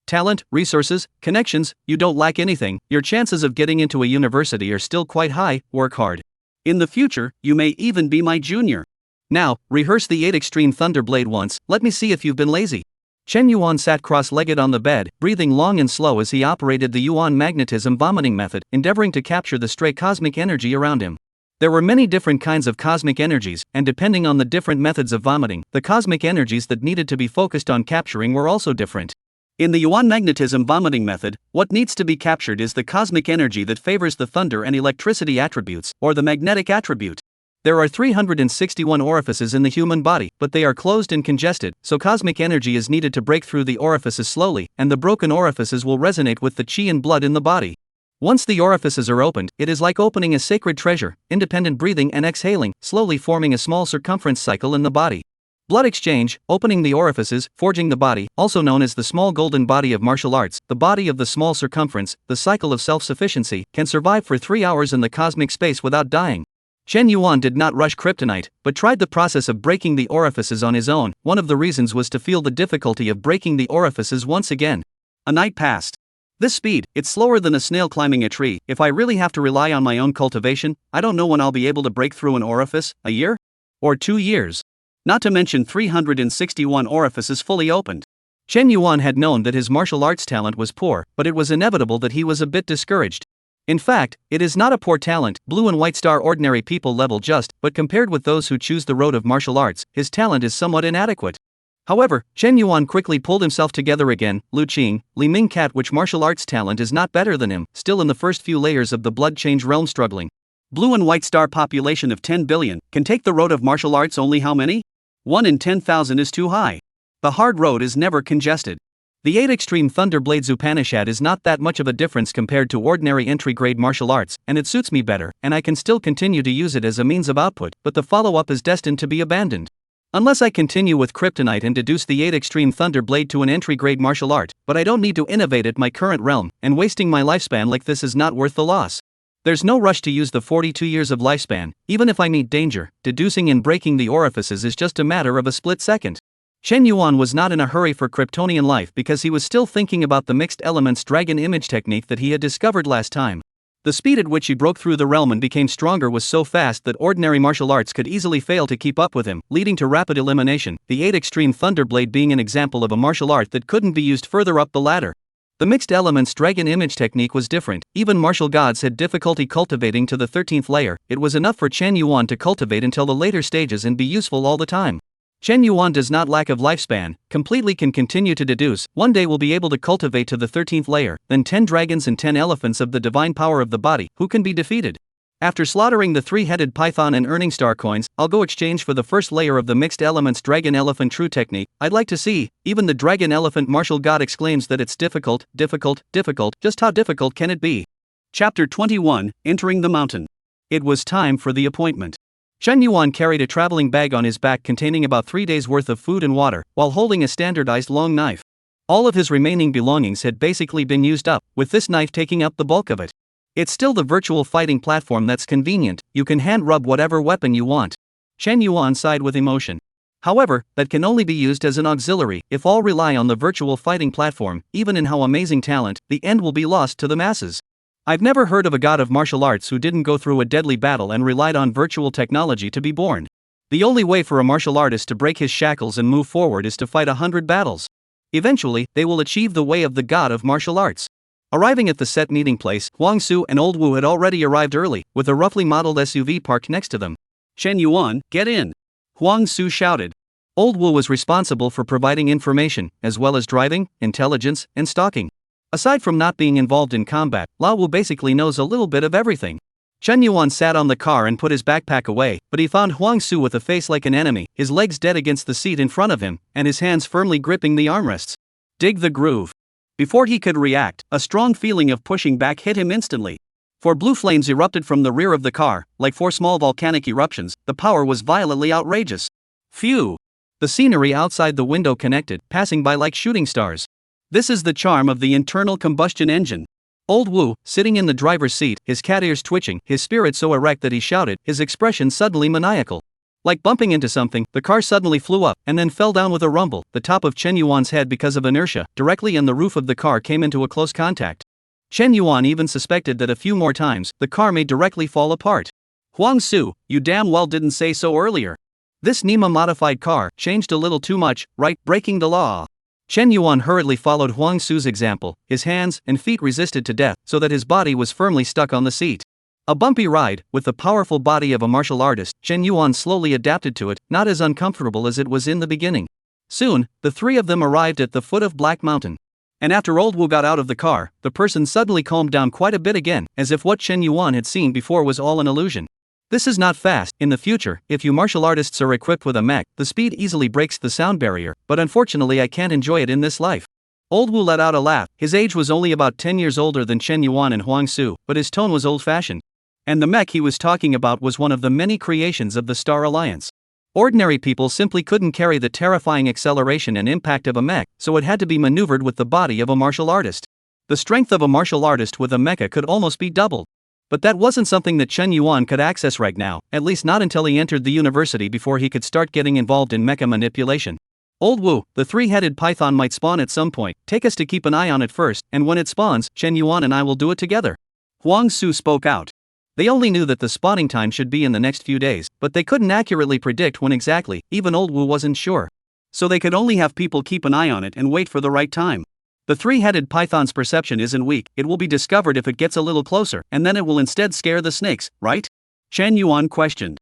Talent, resources, connections, you don't lack anything, your chances of getting into a university are still quite high, work hard. In the future, you may even be my junior. Now, rehearse the 8 Extreme Thunderblade once, let me see if you've been lazy. Chen Yuan sat cross-legged on the bed, breathing long and slow as he operated the Yuan magnetism vomiting method, endeavoring to capture the stray cosmic energy around him. There were many different kinds of cosmic energies, and depending on the different methods of vomiting, the cosmic energies that needed to be focused on capturing were also different. In the Yuan magnetism vomiting method, what needs to be captured is the cosmic energy that favors the thunder and electricity attributes, or the magnetic attribute. There are 361 orifices in the human body, but they are closed and congested, so cosmic energy is needed to break through the orifices slowly, and the broken orifices will resonate with the qi and blood in the body. Once the orifices are opened, it is like opening a sacred treasure, independent breathing and exhaling, slowly forming a small circumference cycle in the body. Blood exchange, opening the orifices, forging the body, also known as the small golden body of martial arts, the body of the small circumference, the cycle of self-sufficiency, can survive for 3 hours in the cosmic space without dying. Chen Yuan did not rush kryptonite, but tried the process of breaking the orifices on his own. One of the reasons was to feel the difficulty of breaking the orifices once again. A night passed. This speed, it's slower than a snail climbing a tree. If I really have to rely on my own cultivation, I don't know when I'll be able to break through an orifice, a year? Or 2 years. Not to mention 361 orifices fully opened. Chen Yuan had known that his martial arts talent was poor, but it was inevitable that he was a bit discouraged. In fact, it is not a poor talent, Blue and White Star ordinary people level just, but compared with those who choose the road of martial arts, his talent is somewhat inadequate. However, Chen Yuan quickly pulled himself together again. Lu Qing, Li Ming Cat, which martial arts talent is not better than him, still in the first few layers of the blood change realm struggling. Blue and White Star population of 10 billion, can take the road of martial arts only how many? 1 in 10,000 is too high. The hard road is never congested. The 8 Extreme Thunderblades Upanishad is not that much of a difference compared to ordinary entry-grade martial arts, and it suits me better, and I can still continue to use it as a means of output, but the follow-up is destined to be abandoned. Unless I continue with kryptonite and deduce the 8 Extreme Thunderblade to an entry-grade martial art, but I don't need to innovate at my current realm, and wasting my lifespan like this is not worth the loss. There's no rush to use the 42 years of lifespan, even if I meet danger, deducing and breaking the orifices is just a matter of a split second. Chen Yuan was not in a hurry for Kryptonian life because he was still thinking about the mixed elements dragon image technique that he had discovered last time. The speed at which he broke through the realm and became stronger was so fast that ordinary martial arts could easily fail to keep up with him, leading to rapid elimination, the 8 Extreme Thunderblade being an example of a martial art that couldn't be used further up the ladder. The mixed elements dragon image technique was different, even martial gods had difficulty cultivating to the 13th layer. It was enough for Chen Yuan to cultivate until the later stages and be useful all the time. Chen Yuan does not lack of lifespan, completely can continue to deduce, one day will be able to cultivate to the 13th layer, then 10 dragons and 10 elephants of the divine power of the body, who can be defeated. After slaughtering the 3-headed python and earning star coins, I'll go exchange for the first layer of the mixed elements dragon elephant true technique. I'd like to see, even the dragon elephant martial god exclaims that it's difficult, just how difficult can it be? Chapter 21, Entering the Mountain. It was time for the appointment. Chen Yuan carried a traveling bag on his back containing about 3 days' worth of food and water, while holding a standardized long knife. All of his remaining belongings had basically been used up, with this knife taking up the bulk of it. It's still the virtual fighting platform that's convenient, you can hand rub whatever weapon you want. Chen Yuan sighed with emotion. However, that can only be used as an auxiliary. If all rely on the virtual fighting platform, even in how amazing talent, the end will be lost to the masses. I've never heard of a god of martial arts who didn't go through a deadly battle and relied on virtual technology to be born. The only way for a martial artist to break his shackles and move forward is to fight 100 battles. Eventually, they will achieve the way of the god of martial arts. Arriving at the set meeting place, Huang Su and Old Wu had already arrived early, with a roughly modeled SUV parked next to them. Chen Yuan, get in! Huang Su shouted. Old Wu was responsible for providing information, as well as driving, intelligence, and stalking. Aside from not being involved in combat, Lao Wu basically knows a little bit of everything. Chen Yuan sat on the car and put his backpack away, but he found Huang Su with a face like an enemy, his legs dead against the seat in front of him, and his hands firmly gripping the armrests. Dig the groove. Before he could react, a strong feeling of pushing back hit him instantly. For blue flames erupted from the rear of the car, like four small volcanic eruptions. The power was violently outrageous. Phew! The scenery outside the window connected, passing by like shooting stars. This is the charm of the internal combustion engine. Old Wu, sitting in the driver's seat, his cat ears twitching, his spirit so erect that he shouted, his expression suddenly maniacal. Like bumping into something, the car suddenly flew up, and then fell down with a rumble. The top of Chen Yuan's head, because of inertia, directly and the roof of the car came into a close contact. Chen Yuan even suspected that a few more times, the car may directly fall apart. Huang Su, you damn well didn't say so earlier. This NEMA-modified car changed a little too much, right, breaking the law. Chen Yuan hurriedly followed Huang Su's example. His hands and feet resisted to death, so that his body was firmly stuck on the seat. A bumpy ride, with the powerful body of a martial artist, Chen Yuan slowly adapted to it, not as uncomfortable as it was in the beginning. Soon, the three of them arrived at the foot of Black Mountain. And after Old Wu got out of the car, the person suddenly calmed down quite a bit again, as if what Chen Yuan had seen before was all an illusion. This is not fast. In the future, if you martial artists are equipped with a mech, the speed easily breaks the sound barrier, but unfortunately I can't enjoy it in this life. Old Wu let out a laugh. His age was only about 10 years older than Chen Yuan and Huang Su, but his tone was old-fashioned. And the mech he was talking about was one of the many creations of the Star Alliance. Ordinary people simply couldn't carry the terrifying acceleration and impact of a mech, so it had to be maneuvered with the body of a martial artist. The strength of a martial artist with a mecha could almost be doubled. But that wasn't something that Chen Yuan could access right now, at least not until he entered the university before he could start getting involved in mecha manipulation. Old Wu, the three-headed python might spawn at some point. Take us to keep an eye on it first, and when it spawns, Chen Yuan and I will do it together. Huang Su spoke out. They only knew that the spawning time should be in the next few days, but they couldn't accurately predict when exactly. Even Old Wu wasn't sure. So they could only have people keep an eye on it and wait for the right time. The three-headed python's perception isn't weak. It will be discovered if it gets a little closer, and then it will instead scare the snakes, right? Chen Yuan questioned.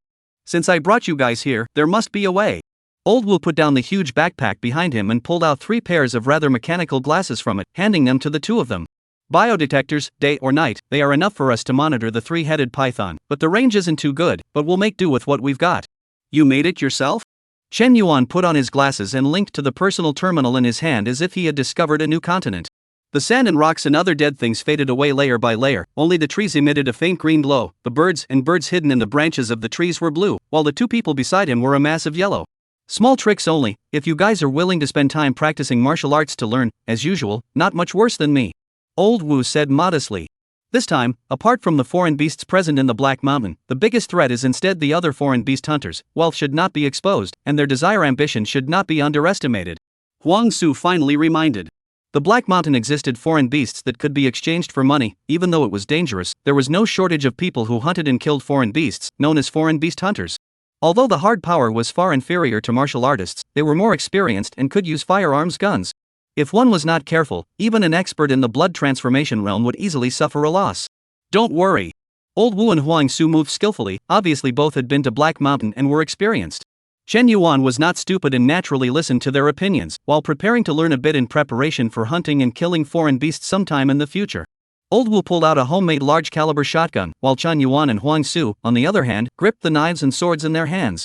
Since I brought you guys here, there must be a way. Old Wu put down the huge backpack behind him and pulled out 3 pairs of rather mechanical glasses from it, handing them to the two of them. Biodetectors, day or night, they are enough for us to monitor the three-headed python, but the range isn't too good, but we'll make do with what we've got. You made it yourself? Chen Yuan put on his glasses and linked to the personal terminal in his hand as if he had discovered a new continent. The sand and rocks and other dead things faded away layer by layer, only the trees emitted a faint green glow. The birds hidden in the branches of the trees were blue, while the two people beside him were a mass of yellow. Small tricks only, if you guys are willing to spend time practicing martial arts to learn, as usual, not much worse than me. Old Wu said modestly. This time, apart from the foreign beasts present in the Black Mountain, the biggest threat is instead the other foreign beast hunters. Wealth should not be exposed, and their ambition should not be underestimated. Huang Su finally reminded. The Black Mountain existed foreign beasts that could be exchanged for money. Even though it was dangerous, there was no shortage of people who hunted and killed foreign beasts, known as foreign beast hunters. Although the hard power was far inferior to martial artists, they were more experienced and could use firearms guns. If one was not careful, even an expert in the blood transformation realm would easily suffer a loss. Don't worry. Old Wu and Huang Su moved skillfully. Obviously both had been to Black Mountain and were experienced. Chen Yuan was not stupid and naturally listened to their opinions, while preparing to learn a bit in preparation for hunting and killing foreign beasts sometime in the future. Old Wu pulled out a homemade large-caliber shotgun, while Chen Yuan and Huang Su, on the other hand, gripped the knives and swords in their hands.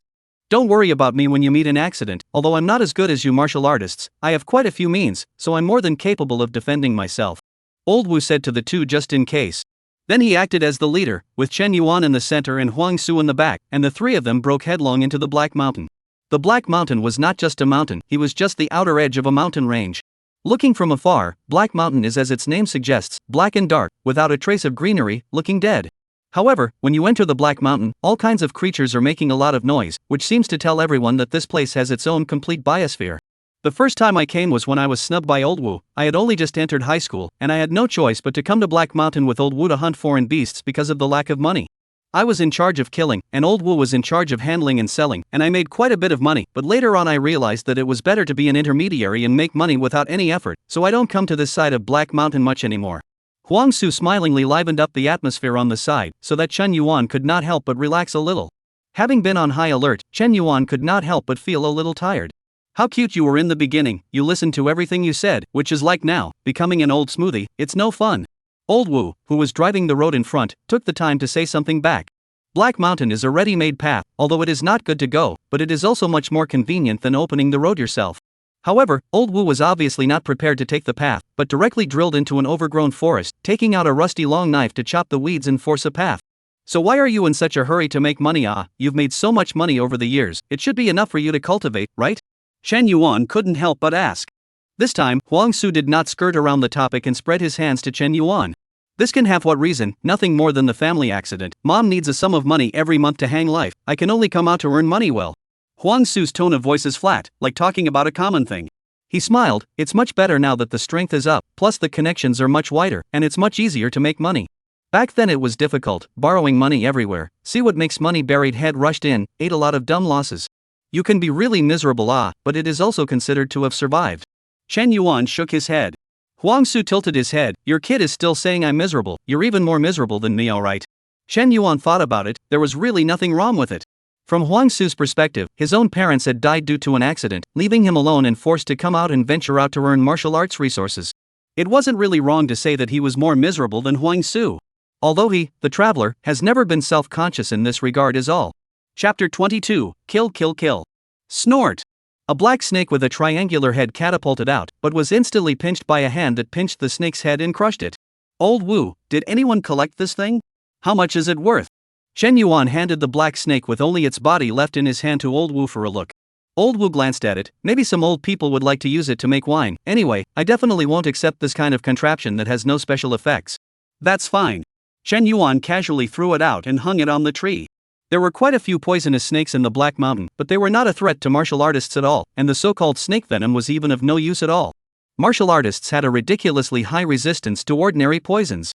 Don't worry about me when you meet an accident. Although I'm not as good as you martial artists, I have quite a few means, so I'm more than capable of defending myself. Old Wu said to the two just in case. Then he acted as the leader, with Chen Yuan in the center and Huang Su in the back, and the three of them broke headlong into the Black Mountain. The Black Mountain was not just a mountain, he was just the outer edge of a mountain range. Looking from afar, Black Mountain is, as its name suggests, black and dark, without a trace of greenery, looking dead. However, when you enter the Black Mountain, all kinds of creatures are making a lot of noise, which seems to tell everyone that this place has its own complete biosphere. The first time I came was when I was snubbed by Old Wu. I had only just entered high school, and I had no choice but to come to Black Mountain with Old Wu to hunt foreign beasts because of the lack of money. I was in charge of killing, and Old Wu was in charge of handling and selling, and I made quite a bit of money, but later on I realized that it was better to be an intermediary and make money without any effort, so I don't come to this side of Black Mountain much anymore. Huang Su smilingly livened up the atmosphere on the side, so that Chen Yuan could not help but relax a little. Having been on high alert, Chen Yuan could not help but feel a little tired. How cute you were in the beginning, you listened to everything you said, which is like now, becoming an old smoothie, it's no fun. Old Wu, who was driving the road in front, took the time to say something back. Black Mountain is a ready-made path, although it is not good to go, but it is also much more convenient than opening the road yourself. However, old Wu was obviously not prepared to take the path, but directly drilled into an overgrown forest, taking out a rusty long knife to chop the weeds and force a path. So why are you in such a hurry to make money? You've made so much money over the years, it should be enough for you to cultivate, right? Chen Yuan couldn't help but ask. This time, Huang Su did not skirt around the topic and spread his hands to Chen Yuan. This can have what reason, nothing more than the family accident. Mom needs a sum of money every month to hang life. I can only come out to earn money well. Huang Su's tone of voice is flat, like talking about a common thing. He smiled. It's much better now that the strength is up, plus the connections are much wider, and it's much easier to make money. Back then it was difficult, borrowing money everywhere. See what makes money buried head rushed in, ate a lot of dumb losses. You can be really miserable, but it is also considered to have survived. Chen Yuan shook his head. Huang Su tilted his head. Your kid is still saying I'm miserable. You're even more miserable than me, alright? Chen Yuan thought about it. There was really nothing wrong with it. From Huang Su's perspective, his own parents had died due to an accident, leaving him alone and forced to come out and venture out to earn martial arts resources. It wasn't really wrong to say that he was more miserable than Huang Su. Although he, the traveler, has never been self-conscious in this regard is all. Chapter 22, Kill Kill Kill. Snort. A black snake with a triangular head catapulted out, but was instantly pinched by a hand that pinched the snake's head and crushed it. Old Wu, did anyone collect this thing? How much is it worth? Chen Yuan handed the black snake with only its body left in his hand to old Wu for a look. Old Wu glanced at it. Maybe some old people would like to use it to make wine. Anyway, I definitely won't accept this kind of contraption that has no special effects. That's fine. Chen Yuan casually threw it out and hung it on the tree. There were quite a few poisonous snakes in the Black Mountain, but they were not a threat to martial artists at all, and the so-called snake venom was even of no use at all. Martial artists had a ridiculously high resistance to ordinary poisons.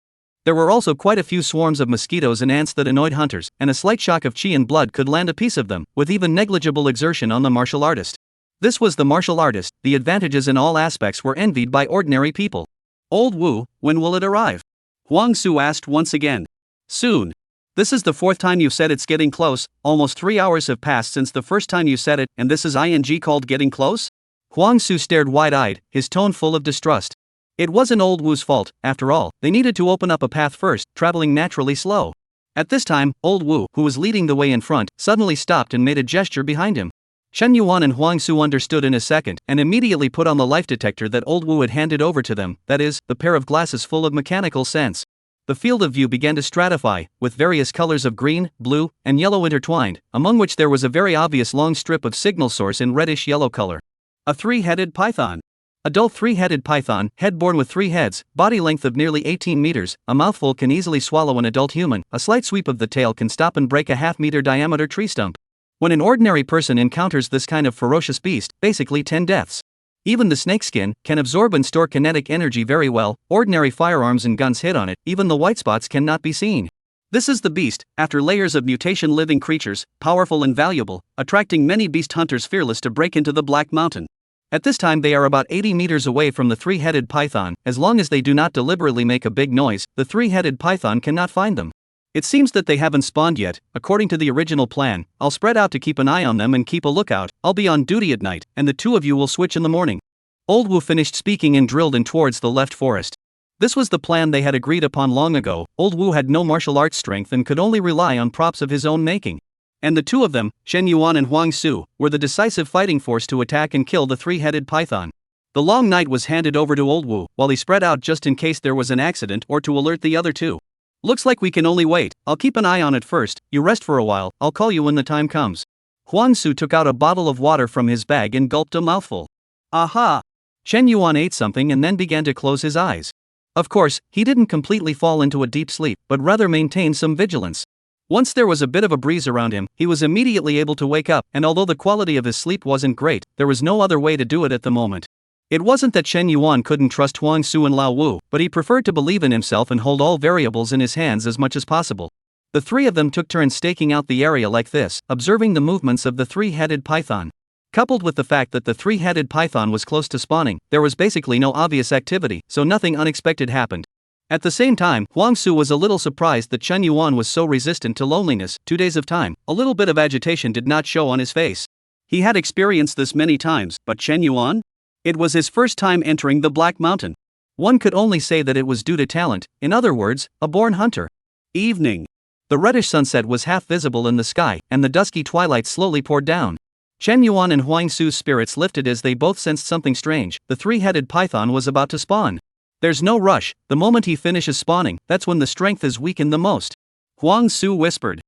There were also quite a few swarms of mosquitoes and ants that annoyed hunters, and a slight shock of chi and blood could land a piece of them, with even negligible exertion on the martial artist. This was the martial artist. The advantages in all aspects were envied by ordinary people. Old Wu, when will it arrive? Huang Su asked once again. Soon. This is the fourth time you said it's getting close. Almost 3 hours have passed since the first time you said it, and this is ing called getting close? Huang Su stared wide-eyed, his tone full of distrust. It wasn't old Wu's fault, after all. They needed to open up a path first, traveling naturally slow. At this time, old Wu, who was leading the way in front, suddenly stopped and made a gesture behind him. Chen Yuan and Huang Su understood in a second, and immediately put on the life detector that old Wu had handed over to them, that is, the pair of glasses full of mechanical sense. The field of view began to stratify, with various colors of green, blue, and yellow intertwined, among which there was a very obvious long strip of signal source in reddish-yellow color. A three-headed python. Adult three-headed python, head born with 3 heads, body length of nearly 18 meters, a mouthful can easily swallow an adult human, a slight sweep of the tail can stop and break a half-meter diameter tree stump. When an ordinary person encounters this kind of ferocious beast, basically 10 deaths. Even the snakeskin can absorb and store kinetic energy very well. Ordinary firearms and guns hit on it, even the white spots cannot be seen. This is the beast, after layers of mutation living creatures, powerful and valuable, attracting many beast hunters fearless to break into the Black Mountain. At this time they are about 80 meters away from the three-headed python. As long as they do not deliberately make a big noise, the three-headed python cannot find them. It seems that they haven't spawned yet. According to the original plan, I'll spread out to keep an eye on them and keep a lookout. I'll be on duty at night, and the two of you will switch in the morning. Old Wu finished speaking and drilled in towards the left forest. This was the plan they had agreed upon long ago. Old Wu had no martial arts strength and could only rely on props of his own making. And the two of them, Chen Yuan and Huang Su, were the decisive fighting force to attack and kill the three-headed python. The long night was handed over to old Wu, while he spread out just in case there was an accident or to alert the other two. Looks like we can only wait. I'll keep an eye on it first. You rest for a while. I'll call you when the time comes. Huang Su took out a bottle of water from his bag and gulped a mouthful. Aha! Chen Yuan ate something and then began to close his eyes. Of course, he didn't completely fall into a deep sleep, but rather maintained some vigilance. Once there was a bit of a breeze around him, he was immediately able to wake up, and although the quality of his sleep wasn't great, there was no other way to do it at the moment. It wasn't that Chen Yuan couldn't trust Huang Su and Lao Wu, but he preferred to believe in himself and hold all variables in his hands as much as possible. The three of them took turns staking out the area like this, observing the movements of the three-headed python. Coupled with the fact that the three-headed python was close to spawning, there was basically no obvious activity, so nothing unexpected happened. At the same time, Huang Su was a little surprised that Chen Yuan was so resistant to loneliness. 2 days of time, a little bit of agitation did not show on his face. He had experienced this many times, but Chen Yuan? It was his first time entering the Black Mountain. One could only say that it was due to talent, in other words, a born hunter. Evening. The reddish sunset was half visible in the sky, and the dusky twilight slowly poured down. Chen Yuan and Huang Su's spirits lifted as they both sensed something strange. The three-headed python was about to spawn. There's no rush, the moment he finishes spawning, that's when the strength is weakened the most. Huang Su whispered.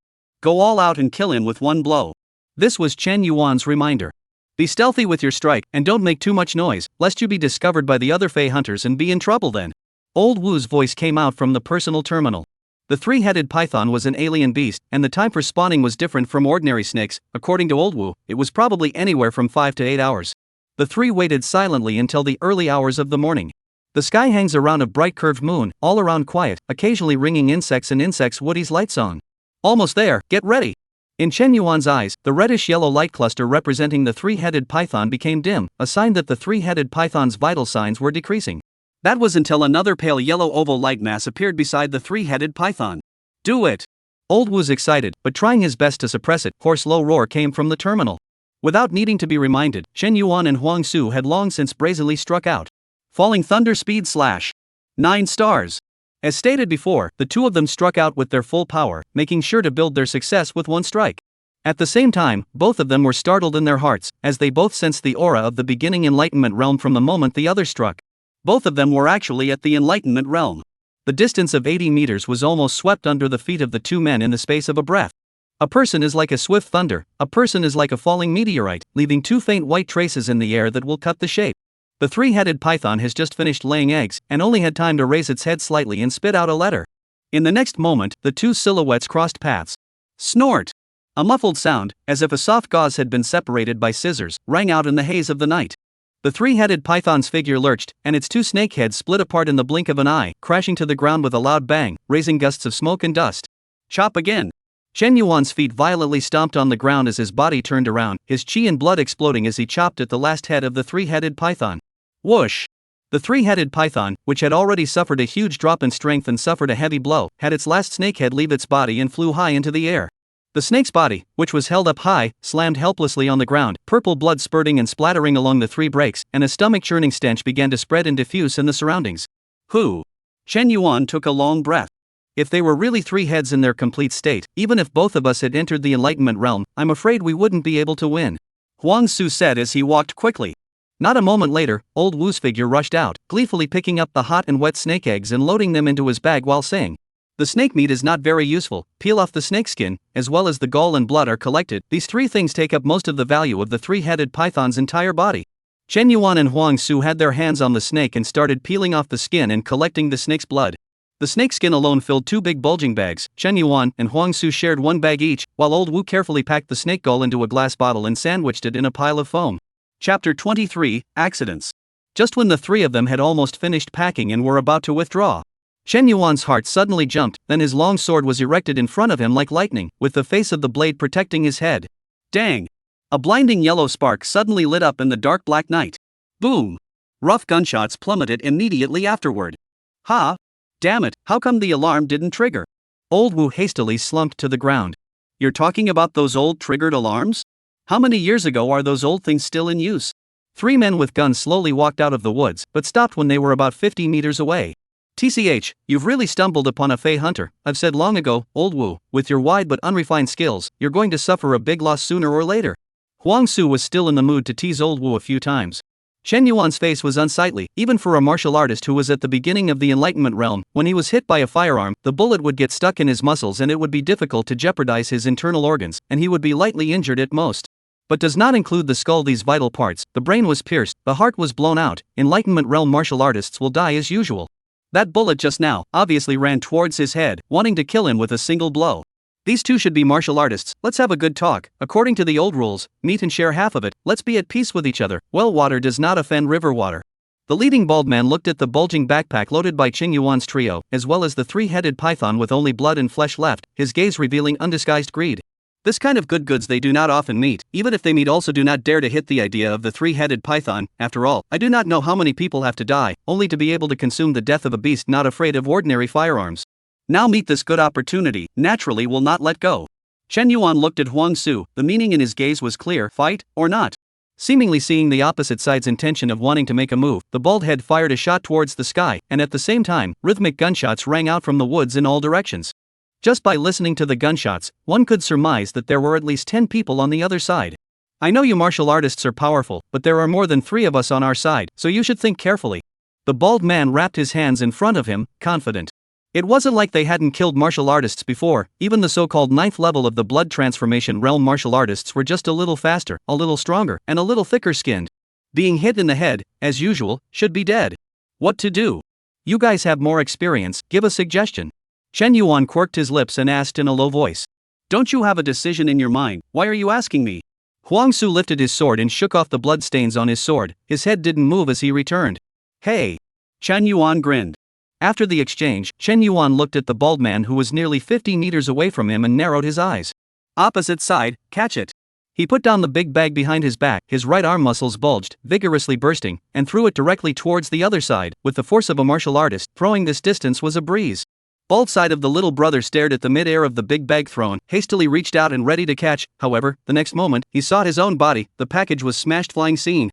Go all out and kill him with one blow. This was Chen Yuan's reminder. Be stealthy with your strike, and don't make too much noise, lest you be discovered by the other Fey hunters and be in trouble then. Old Wu's voice came out from the personal terminal. The three-headed python was an alien beast, and the time for spawning was different from ordinary snakes. According to Old Wu, it was probably anywhere from 5 to 8 hours. The three waited silently until the early hours of the morning. The sky hangs around a bright curved moon, all around quiet, occasionally ringing insects and insects Woody's light song. Almost there, get ready! In Chen Yuan's eyes, the reddish-yellow light cluster representing the three-headed python became dim, a sign that the three-headed python's vital signs were decreasing. That was until another pale yellow oval light mass appeared beside the three-headed python. Do it! Old Wu's excited, but trying his best to suppress it. Hoarse low roar came from the terminal. Without needing to be reminded, Chen Yuan and Huang Su had long since brazenly struck out. Falling thunder speed slash. 9 stars. As stated before, the two of them struck out with their full power, making sure to build their success with one strike. At the same time, both of them were startled in their hearts, as they both sensed the aura of the beginning enlightenment realm from the moment the other struck. Both of them were actually at the enlightenment realm. The distance of 80 meters was almost swept under the feet of the two men in the space of a breath. A person is like a swift thunder, a person is like a falling meteorite, leaving two faint white traces in the air that will cut the shape. The three-headed python has just finished laying eggs, and only had time to raise its head slightly and spit out a letter. In the next moment, the two silhouettes crossed paths. Snort! A muffled sound, as if a soft gauze had been separated by scissors, rang out in the haze of the night. The three-headed python's figure lurched, and its two snake heads split apart in the blink of an eye, crashing to the ground with a loud bang, raising gusts of smoke and dust. Chop again! Chen Yuan's feet violently stomped on the ground as his body turned around, his chi and blood exploding as he chopped at the last head of the three-headed python. Whoosh! The three-headed python, which had already suffered a huge drop in strength and suffered a heavy blow, had its last snakehead leave its body and flew high into the air. The snake's body, which was held up high, slammed helplessly on the ground, purple blood spurting and splattering along the three breaks, and a stomach-churning stench began to spread and diffuse in the surroundings. Who? Chen Yuan took a long breath. If they were really three heads in their complete state, even if both of us had entered the enlightenment realm, I'm afraid we wouldn't be able to win. Huang Su said as he walked quickly. Not a moment later, Old Wu's figure rushed out, gleefully picking up the hot and wet snake eggs and loading them into his bag while saying, "The snake meat is not very useful, peel off the snake skin, as well as the gall and blood are collected. These three things take up most of the value of the three-headed python's entire body." Chen Yuan and Huang Su had their hands on the snake and started peeling off the skin and collecting the snake's blood. The snake skin alone filled two big bulging bags. Chen Yuan and Huang Su shared one bag each, while Old Wu carefully packed the snake gall into a glass bottle and sandwiched it in a pile of foam. Chapter 23, Accidents. Just when the three of them had almost finished packing and were about to withdraw, Chen Yuan's heart suddenly jumped, then his long sword was erected in front of him like lightning, with the face of the blade protecting his head. Dang! A blinding yellow spark suddenly lit up in the dark black night. Boom! Rough gunshots plummeted immediately afterward. Ha! Damn it, how come the alarm didn't trigger? Old Wu hastily slumped to the ground. You're talking about those old triggered alarms? How many years ago are those old things still in use? Three men with guns slowly walked out of the woods, but stopped when they were about 50 meters away. "TCH, you've really stumbled upon a Fey hunter. I've said long ago, Old Wu, with your wide but unrefined skills, you're going to suffer a big loss sooner or later." Huang Su was still in the mood to tease Old Wu a few times. Chen Yuan's face was unsightly, even for a martial artist who was at the beginning of the enlightenment realm. When he was hit by a firearm, the bullet would get stuck in his muscles and it would be difficult to jeopardize his internal organs, and he would be lightly injured at most. But does not include the skull these vital parts. The brain was pierced, the heart was blown out. Enlightenment realm martial artists will die as usual. That bullet just now obviously ran towards his head, wanting to kill him with a single blow. These two should be martial artists. Let's have a good talk. According to the old rules, meet and share half of it. Let's be at peace with each other. Well water does not offend river water. The leading bald man looked at the bulging backpack loaded by Chen Yuan's trio, as well as the three-headed python with only blood and flesh left, his gaze revealing undisguised greed. This kind of good goods they do not often meet. Even if they meet, also do not dare to hit the idea of the three-headed python. After all, I do not know how many people have to die, only to be able to consume the death of a beast not afraid of ordinary firearms. Now meet this good opportunity, naturally will not let go. Chen Yuan looked at Huang Su, the meaning in his gaze was clear, fight, or not. Seemingly seeing the opposite side's intention of wanting to make a move, the bald head fired a shot towards the sky, and at the same time, rhythmic gunshots rang out from the woods in all directions. Just by listening to the gunshots, one could surmise that there were at least 10 people on the other side. I know you martial artists are powerful, but there are more than 3 of us on our side, so you should think carefully. The bald man wrapped his hands in front of him, confident. It wasn't like they hadn't killed martial artists before. Even the so-called 9th level of the blood transformation realm martial artists were just a little faster, a little stronger, and a little thicker skinned. Being hit in the head, as usual, should be dead. What to do? You guys have more experience, give a suggestion. Chen Yuan quirked his lips and asked in a low voice. Don't you have a decision in your mind? Why are you asking me? Huang Su lifted his sword and shook off the blood stains on his sword. His head didn't move as he returned. Hey! Chen Yuan grinned. After the exchange, Chen Yuan looked at the bald man who was nearly 50 meters away from him and narrowed his eyes. Opposite side, catch it. He put down the big bag behind his back, his right arm muscles bulged, vigorously bursting, and threw it directly towards the other side. With the force of a martial artist, throwing this distance was a breeze. Bald side of the little brother stared at the mid-air of the big bag thrown, hastily reached out and ready to catch. However, the next moment, he saw his own body. The package was smashed flying scene.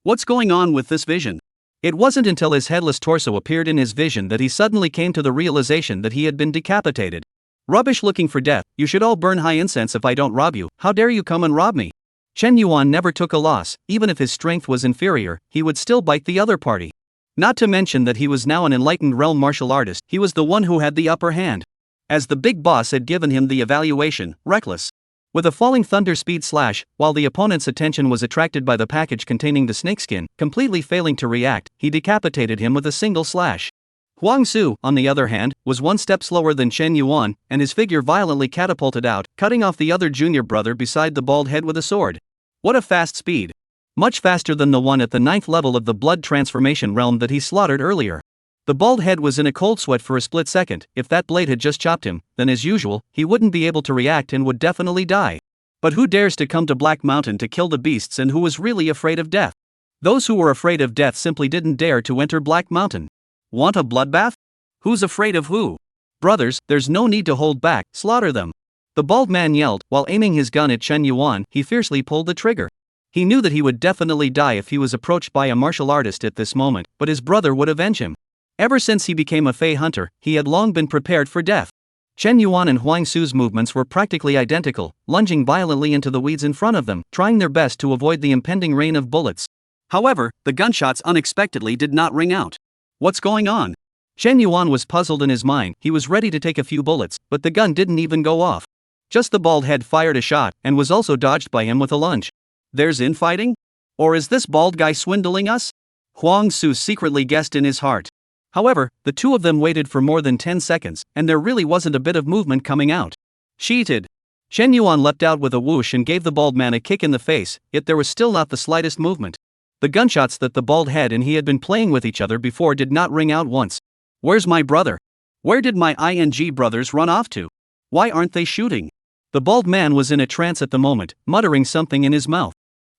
What's going on with this vision? It wasn't until his headless torso appeared in his vision that he suddenly came to the realization that he had been decapitated. Rubbish looking for death, you should all burn high incense if I don't rob you. How dare you come and rob me? Chen Yuan never took a loss. Even if his strength was inferior, he would still bite the other party. Not to mention that he was now an enlightened realm martial artist, he was the one who had the upper hand. As the big boss had given him the evaluation, reckless. With a falling thunder speed slash, while the opponent's attention was attracted by the package containing the snakeskin, completely failing to react, he decapitated him with a single slash. Huang Su, on the other hand, was one step slower than Chen Yuan, and his figure violently catapulted out, cutting off the other junior brother beside the bald head with a sword. What a fast speed! Much faster than the one at the 9th level of the blood transformation realm that he slaughtered earlier. The bald head was in a cold sweat for a split second. If that blade had just chopped him, then as usual, he wouldn't be able to react and would definitely die. But who dares to come to Black Mountain to kill the beasts, and who was really afraid of death? Those who were afraid of death simply didn't dare to enter Black Mountain. Want a bloodbath? Who's afraid of who? Brothers, there's no need to hold back, slaughter them. The bald man yelled, while aiming his gun at Chen Yuan. He fiercely pulled the trigger. He knew that he would definitely die if he was approached by a martial artist at this moment, but his brother would avenge him. Ever since he became a Fey hunter, he had long been prepared for death. Chen Yuan and Huang Su's movements were practically identical, lunging violently into the weeds in front of them, trying their best to avoid the impending rain of bullets. However, the gunshots unexpectedly did not ring out. What's going on? Chen Yuan was puzzled in his mind. He was ready to take a few bullets, but the gun didn't even go off. Just the bald head fired a shot, and was also dodged by him with a lunge. There's infighting? Or is this bald guy swindling us? Huang Su secretly guessed in his heart. However, the two of them waited for more than 10 seconds, and there really wasn't a bit of movement coming out. Cheated. Chen Yuan leapt out with a whoosh and gave the bald man a kick in the face, yet there was still not the slightest movement. The gunshots that the bald head and he had been playing with each other before did not ring out once. Where's my brother? Where did my ING brothers run off to? Why aren't they shooting? The bald man was in a trance at the moment, muttering something in his mouth.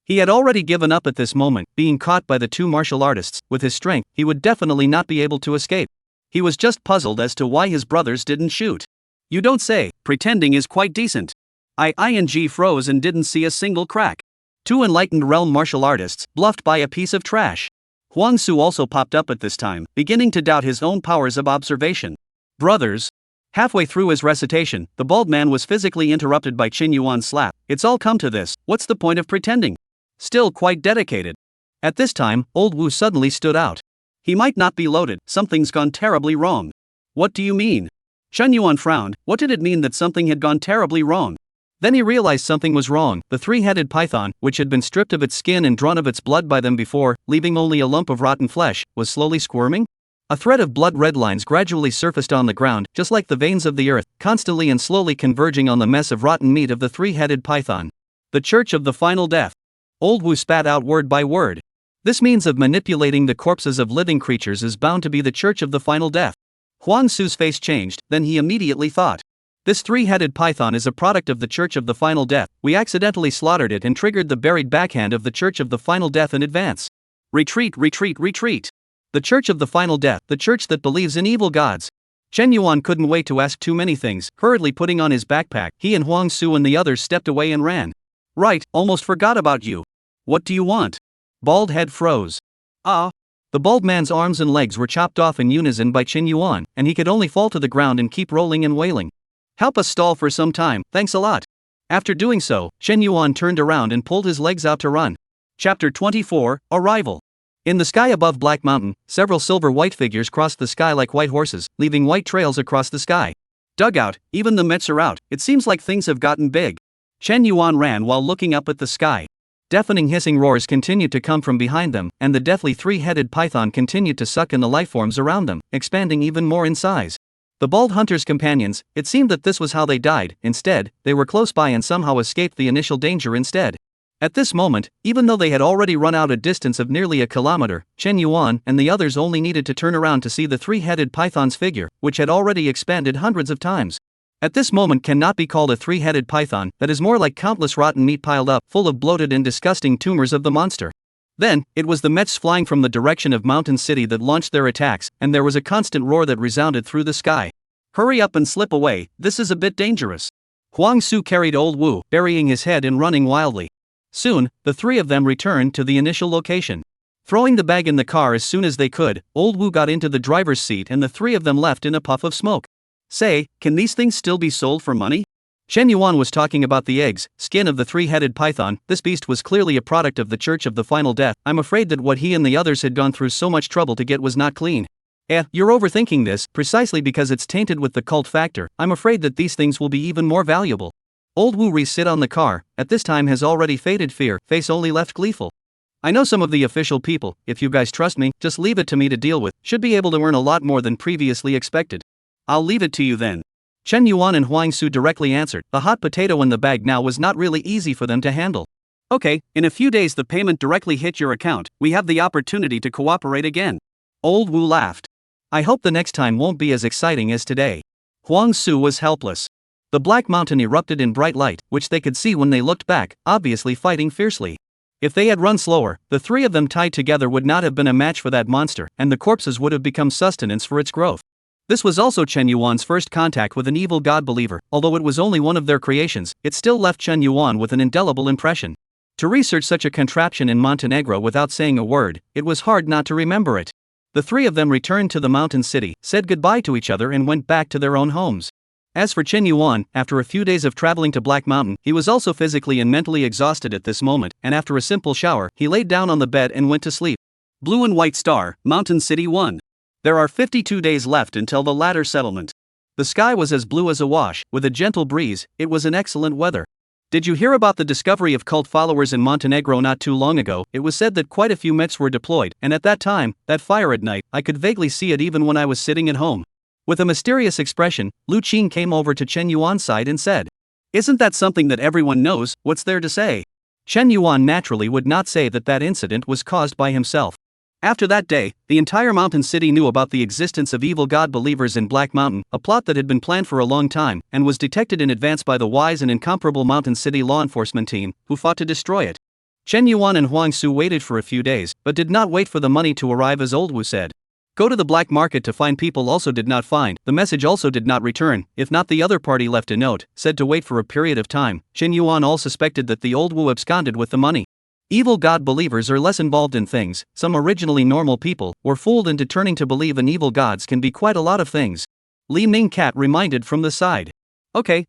He had already given up at this moment. Being caught by the two martial artists, with his strength, he would definitely not be able to escape. He was just puzzled as to why his brothers didn't shoot. You don't say. Pretending is quite decent. ING froze and didn't see a single crack. Two enlightened realm martial artists, bluffed by a piece of trash. Huang Su also popped up at this time, beginning to doubt his own powers of observation. Brothers. Halfway through his recitation, the bald man was physically interrupted by Chen Yuan's slap. It's all come to this, what's the point of pretending? Still quite dedicated. At this time, old Wu suddenly stood out. He might not be loaded, something's gone terribly wrong. What do you mean? Chen Yuan frowned. What did it mean that something had gone terribly wrong? Then he realized something was wrong. The three-headed python, which had been stripped of its skin and drawn of its blood by them before, leaving only a lump of rotten flesh, was slowly squirming. A thread of blood-red lines gradually surfaced on the ground, just like the veins of the earth, constantly and slowly converging on the mess of rotten meat of the three-headed python. The Church of the Final Death. Old Wu spat out word by word. This means of manipulating the corpses of living creatures is bound to be the Church of the Final Death. Huang Su's face changed, then he immediately thought. This three-headed python is a product of the Church of the Final Death. We accidentally slaughtered it and triggered the buried backhand of the Church of the Final Death in advance. Retreat, retreat, retreat. The Church of the Final Death, the church that believes in evil gods. Chen Yuan couldn't wait to ask too many things. Hurriedly putting on his backpack, he and Huang Su and the others stepped away and ran. Right, almost forgot about you. What do you want? Bald head froze. Ah. The bald man's arms and legs were chopped off in unison by Chen Yuan, and he could only fall to the ground and keep rolling and wailing. Help us stall for some time, thanks a lot. After doing so, Chen Yuan turned around and pulled his legs out to run. Chapter 24, Arrival. In the sky above Black Mountain, several silver-white figures crossed the sky like white horses, leaving white trails across the sky. Dugout, even the Mets are out, it seems like things have gotten big. Chen Yuan ran while looking up at the sky. Deafening hissing roars continued to come from behind them, and the deathly three-headed python continued to suck in the lifeforms around them, expanding even more in size. The bald hunter's companions, it seemed that this was how they died. Instead, they were close by and somehow escaped the initial danger instead. At this moment, even though they had already run out a distance of nearly a kilometer, Chen Yuan and the others only needed to turn around to see the three-headed python's figure, which had already expanded hundreds of times. At this moment cannot be called a three-headed python, that is more like countless rotten meat piled up, full of bloated and disgusting tumors of the monster. Then, it was the Mets flying from the direction of Mountain City that launched their attacks, and there was a constant roar that resounded through the sky. Hurry up and slip away, this is a bit dangerous. Huang Su carried old Wu, burying his head and running wildly. Soon, the three of them returned to the initial location. Throwing the bag in the car as soon as they could, old Wu got into the driver's seat and the three of them left in a puff of smoke. Say, can these things still be sold for money? Chen Yuan was talking about the eggs, skin of the three-headed python. This beast was clearly a product of the Church of the Final Death. I'm afraid that what he and the others had gone through so much trouble to get was not clean. You're overthinking this, precisely because it's tainted with the cult factor. I'm afraid that these things will be even more valuable. Old Wu re-sit on the car, at this time has already faded fear, face only left gleeful. I know some of the official people, if you guys trust me, just leave it to me to deal with, should be able to earn a lot more than previously expected. I'll leave it to you then. Chen Yuan and Huang Su directly answered. The hot potato in the bag now was not really easy for them to handle. Okay, in a few days the payment directly hit your account, we have the opportunity to cooperate again. Old Wu laughed. I hope the next time won't be as exciting as today. Huang Su was helpless. The Black Mountain erupted in bright light, which they could see when they looked back, obviously fighting fiercely. If they had run slower, the three of them tied together would not have been a match for that monster, and the corpses would have become sustenance for its growth. This was also Chen Yuan's first contact with an evil god believer. Although it was only one of their creations, it still left Chen Yuan with an indelible impression. To research such a contraption in Montenegro without saying a word, it was hard not to remember it. The three of them returned to the mountain city, said goodbye to each other and went back to their own homes. As for Chen Yuan, after a few days of traveling to Black Mountain, he was also physically and mentally exhausted at this moment, and after a simple shower, he laid down on the bed and went to sleep. Blue and White Star, Mountain City 1. There are 52 days left until the latter settlement. The sky was as blue as a wash, with a gentle breeze. It was an excellent weather. Did you hear about the discovery of cult followers in Montenegro not too long ago? It was said that quite a few Mets were deployed, and at that time, that fire at night, I could vaguely see it even when I was sitting at home. With a mysterious expression, Lu Qing came over to Chen Yuan's side and said, "Isn't that something that everyone knows? What's there to say?" Chen Yuan naturally would not say that that incident was caused by himself. After that day, the entire mountain city knew about the existence of evil god believers in Black Mountain, a plot that had been planned for a long time, and was detected in advance by the wise and incomparable Mountain City law enforcement team, who fought to destroy it. Chen Yuan and Huang Su waited for a few days, but did not wait for the money to arrive as Old Wu said. Go to the black market to find people also did not find, the message also did not return, if not the other party left a note, said to wait for a period of time. Chen Yuan all suspected that the Old Wu absconded with the money. Evil god believers are less involved in things. Some originally normal people were fooled into turning to believe in evil gods can be quite a lot of things. Li Ming Cat reminded from the side. Okay,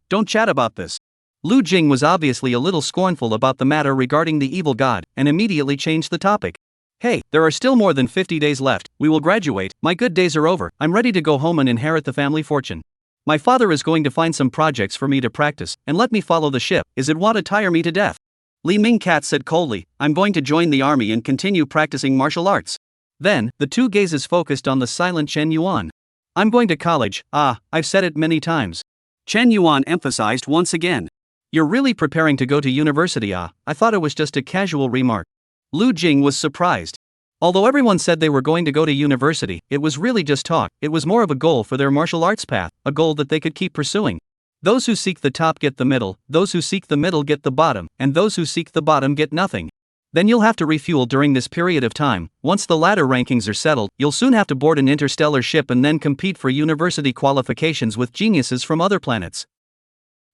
don't chat about this. Lu Jing was obviously a little scornful about the matter regarding the evil god, and immediately changed the topic. Hey, there are still more than 50 days left, we will graduate, my good days are over, I'm ready to go home and inherit the family fortune. My father is going to find some projects for me to practice, and let me follow the ship, is it want to tire me to death? Li Ming Cat said coldly, I'm going to join the army and continue practicing martial arts. Then, the two gazes focused on the silent Chen Yuan. I'm going to college, I've said it many times. Chen Yuan emphasized once again. You're really preparing to go to university, I thought it was just a casual remark. Lu Jing was surprised. Although everyone said they were going to go to university, it was really just talk. It was more of a goal for their martial arts path, a goal that they could keep pursuing. Those who seek the top get the middle, those who seek the middle get the bottom, and those who seek the bottom get nothing. Then you'll have to refuel during this period of time. Once the latter rankings are settled, you'll soon have to board an interstellar ship and then compete for university qualifications with geniuses from other planets.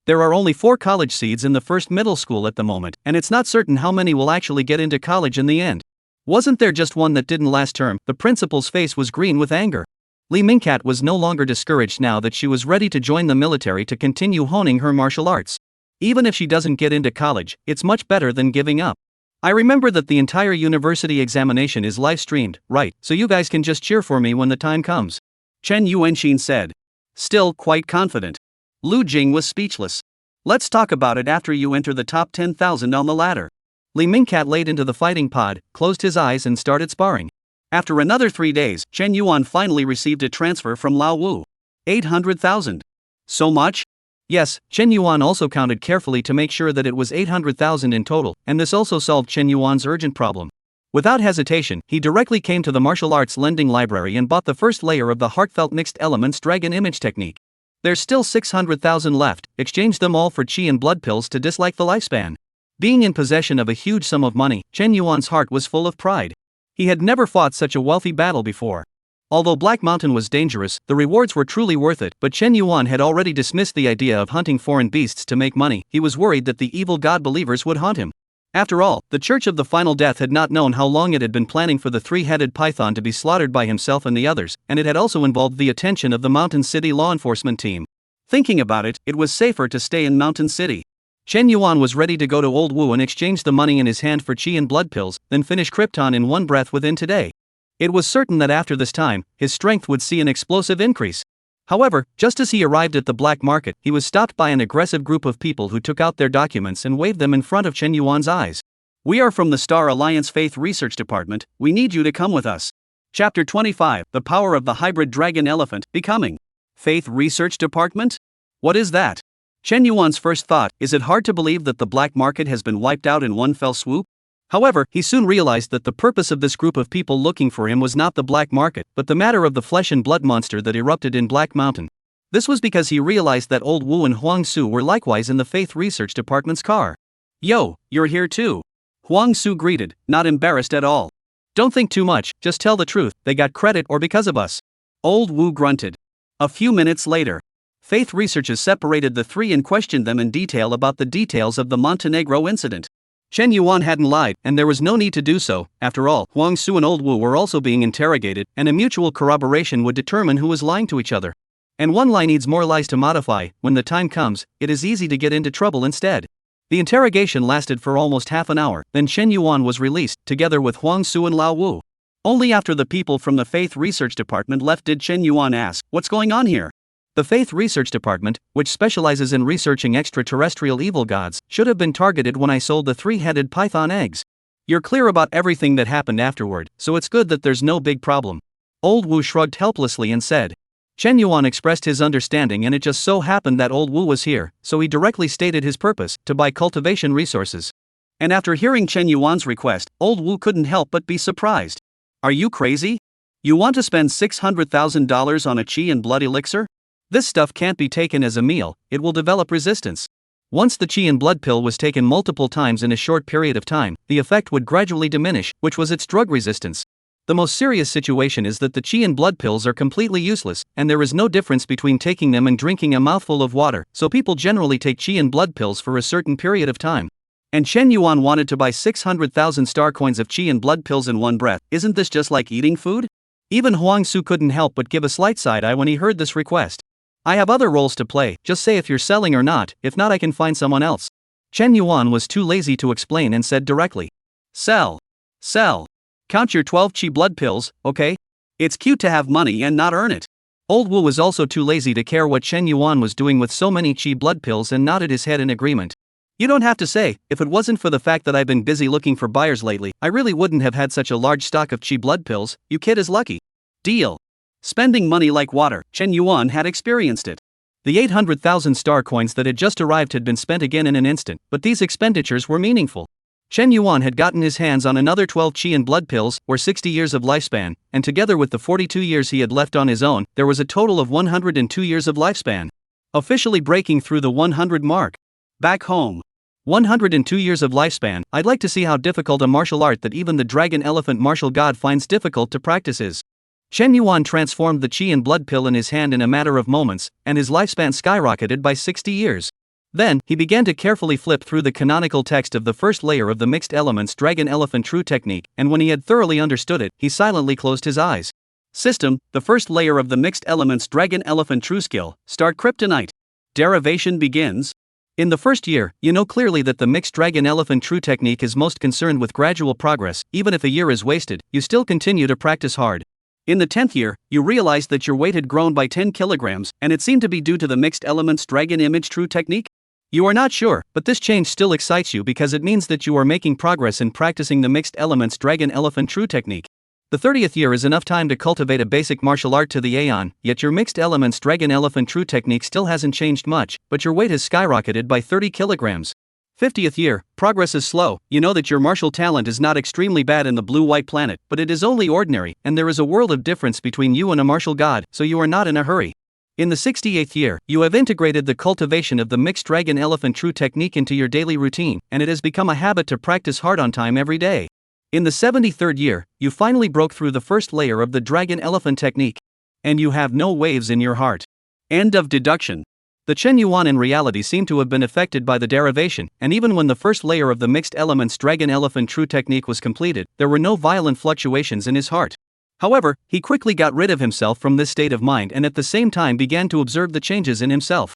There are only 4 college seeds in the first middle school at the moment, and it's not certain how many will actually get into college in the end. Wasn't there just one that didn't last term? The principal's face was green with anger. Li Mingcat was no longer discouraged now that she was ready to join the military to continue honing her martial arts. Even if she doesn't get into college, it's much better than giving up. I remember that the entire university examination is live streamed, right, so you guys can just cheer for me when the time comes. Chen Yuanxin said. Still quite confident. Lu Jing was speechless. Let's talk about it after you enter the top 10,000 on the ladder. Li Mingcat laid into the fighting pod, closed his eyes and started sparring. After another 3 days, Chen Yuan finally received a transfer from Lao Wu. 800,000. So much? Yes, Chen Yuan also counted carefully to make sure that it was 800,000 in total, and this also solved Chen Yuan's urgent problem. Without hesitation, he directly came to the martial arts lending library and bought the first layer of the heartfelt mixed elements dragon image technique. There's still 600,000 left, exchange them all for chi and blood pills to dislike the lifespan. Being in possession of a huge sum of money, Chen Yuan's heart was full of pride. He had never fought such a wealthy battle before. Although Black Mountain was dangerous, the rewards were truly worth it, but Chen Yuan had already dismissed the idea of hunting foreign beasts to make money. He was worried that the evil god believers would haunt him. After all, the Church of the Final Death had not known how long it had been planning for the three-headed python to be slaughtered by himself and the others, and it had also involved the attention of the Mountain City law enforcement team. Thinking about it, it was safer to stay in Mountain City. Chen Yuan was ready to go to Old Wu and exchange the money in his hand for chi and blood pills, then finish Krypton in one breath within today. It was certain that after this time, his strength would see an explosive increase. However, just as he arrived at the black market, he was stopped by an aggressive group of people who took out their documents and waved them in front of Chen Yuan's eyes. We are from the Star Alliance Faith Research Department, we need you to come with us. Chapter 25, The Power of the Hybrid Dragon Elephant, Becoming. Faith Research Department? What is that? Chen Yuan's first thought, is it hard to believe that the black market has been wiped out in one fell swoop? However, he soon realized that the purpose of this group of people looking for him was not the black market, but the matter of the flesh and blood monster that erupted in Black Mountain. This was because he realized that Old Wu and Huang Su were likewise in the Faith Research Department's car. Yo, you're here too. Huang Su greeted, not embarrassed at all. Don't think too much, just tell the truth, they got credit or because of us. Old Wu grunted. A few minutes later, Faith Researchers separated the three and questioned them in detail about the details of the Montenegro incident. Chen Yuan hadn't lied, and there was no need to do so. After all, Huang Su and Old Wu were also being interrogated, and a mutual corroboration would determine who was lying to each other. And one lie needs more lies to modify. When the time comes, it is easy to get into trouble instead. The interrogation lasted for almost half an hour, then Chen Yuan was released, together with Huang Su and Lao Wu. Only after the people from the Faith Research Department left did Chen Yuan ask, "What's going on here?" The Faith Research Department, which specializes in researching extraterrestrial evil gods, should have been targeted when I sold the three-headed python eggs. You're clear about everything that happened afterward, so it's good that there's no big problem. Old Wu shrugged helplessly and said. Chen Yuan expressed his understanding, and it just so happened that Old Wu was here, so he directly stated his purpose, to buy cultivation resources. And after hearing Chen Yuan's request, Old Wu couldn't help but be surprised. Are you crazy? You want to spend $600,000 on a chi and blood elixir? This stuff can't be taken as a meal, it will develop resistance. Once the chi and blood pill was taken multiple times in a short period of time, the effect would gradually diminish, which was its drug resistance. The most serious situation is that the chi and blood pills are completely useless, and there is no difference between taking them and drinking a mouthful of water, so people generally take chi and blood pills for a certain period of time. And Chen Yuan wanted to buy 600,000 star coins of chi and blood pills in one breath. Isn't this just like eating food? Even Huang Su couldn't help but give a slight side eye when he heard this request. I have other roles to play, just say if you're selling or not, if not I can find someone else. Chen Yuan was too lazy to explain and said directly. Sell. Sell. Count your 12 chi blood pills, okay? It's cute to have money and not earn it. Old Wu was also too lazy to care what Chen Yuan was doing with so many chi blood pills and nodded his head in agreement. You don't have to say, if it wasn't for the fact that I've been busy looking for buyers lately, I really wouldn't have had such a large stock of chi blood pills. You kid is lucky. Deal. Spending money like water, Chen Yuan had experienced it. The 800,000 star coins that had just arrived had been spent again in an instant, but these expenditures were meaningful. Chen Yuan had gotten his hands on another 12 chi and blood pills, or 60 years of lifespan, and together with the 42 years he had left on his own, there was a total of 102 years of lifespan. Officially breaking through the 100 mark. Back home. 102 years of lifespan. I'd like to see how difficult a martial art that even the dragon elephant martial god finds difficult to practice is. Chen Yuan transformed the chi and blood pill in his hand in a matter of moments, and his lifespan skyrocketed by 60 years. Then, he began to carefully flip through the canonical text of the first layer of the mixed elements dragon elephant true technique, and when he had thoroughly understood it, he silently closed his eyes. System, the first layer of the mixed elements dragon elephant true skill, start kryptonite. Derivation begins. In the first year, you know clearly that the mixed dragon-elephant true technique is most concerned with gradual progress. Even if a year is wasted, you still continue to practice hard. In the 10th year, you realized that your weight had grown by 10 kilograms, and it seemed to be due to the mixed elements dragon image true technique? You are not sure, but this change still excites you because it means that you are making progress in practicing the mixed elements dragon-elephant true technique. The 30th year is enough time to cultivate a basic martial art to the Aeon, yet your mixed elements dragon-elephant true technique still hasn't changed much, but your weight has skyrocketed by 30 kilograms. 50th year, progress is slow. You know that your martial talent is not extremely bad in the blue-white planet, but it is only ordinary, and there is a world of difference between you and a martial god, so you are not in a hurry. In the 68th year, you have integrated the cultivation of the mixed dragon-elephant true technique into your daily routine, and it has become a habit to practice hard on time every day. In the 73rd year, you finally broke through the first layer of the dragon-elephant technique. And you have no waves in your heart. End of deduction. The Chen Yuan in reality seemed to have been affected by the derivation, and even when the first layer of the mixed elements dragon-elephant true technique was completed, there were no violent fluctuations in his heart. However, he quickly got rid of himself from this state of mind and at the same time began to observe the changes in himself.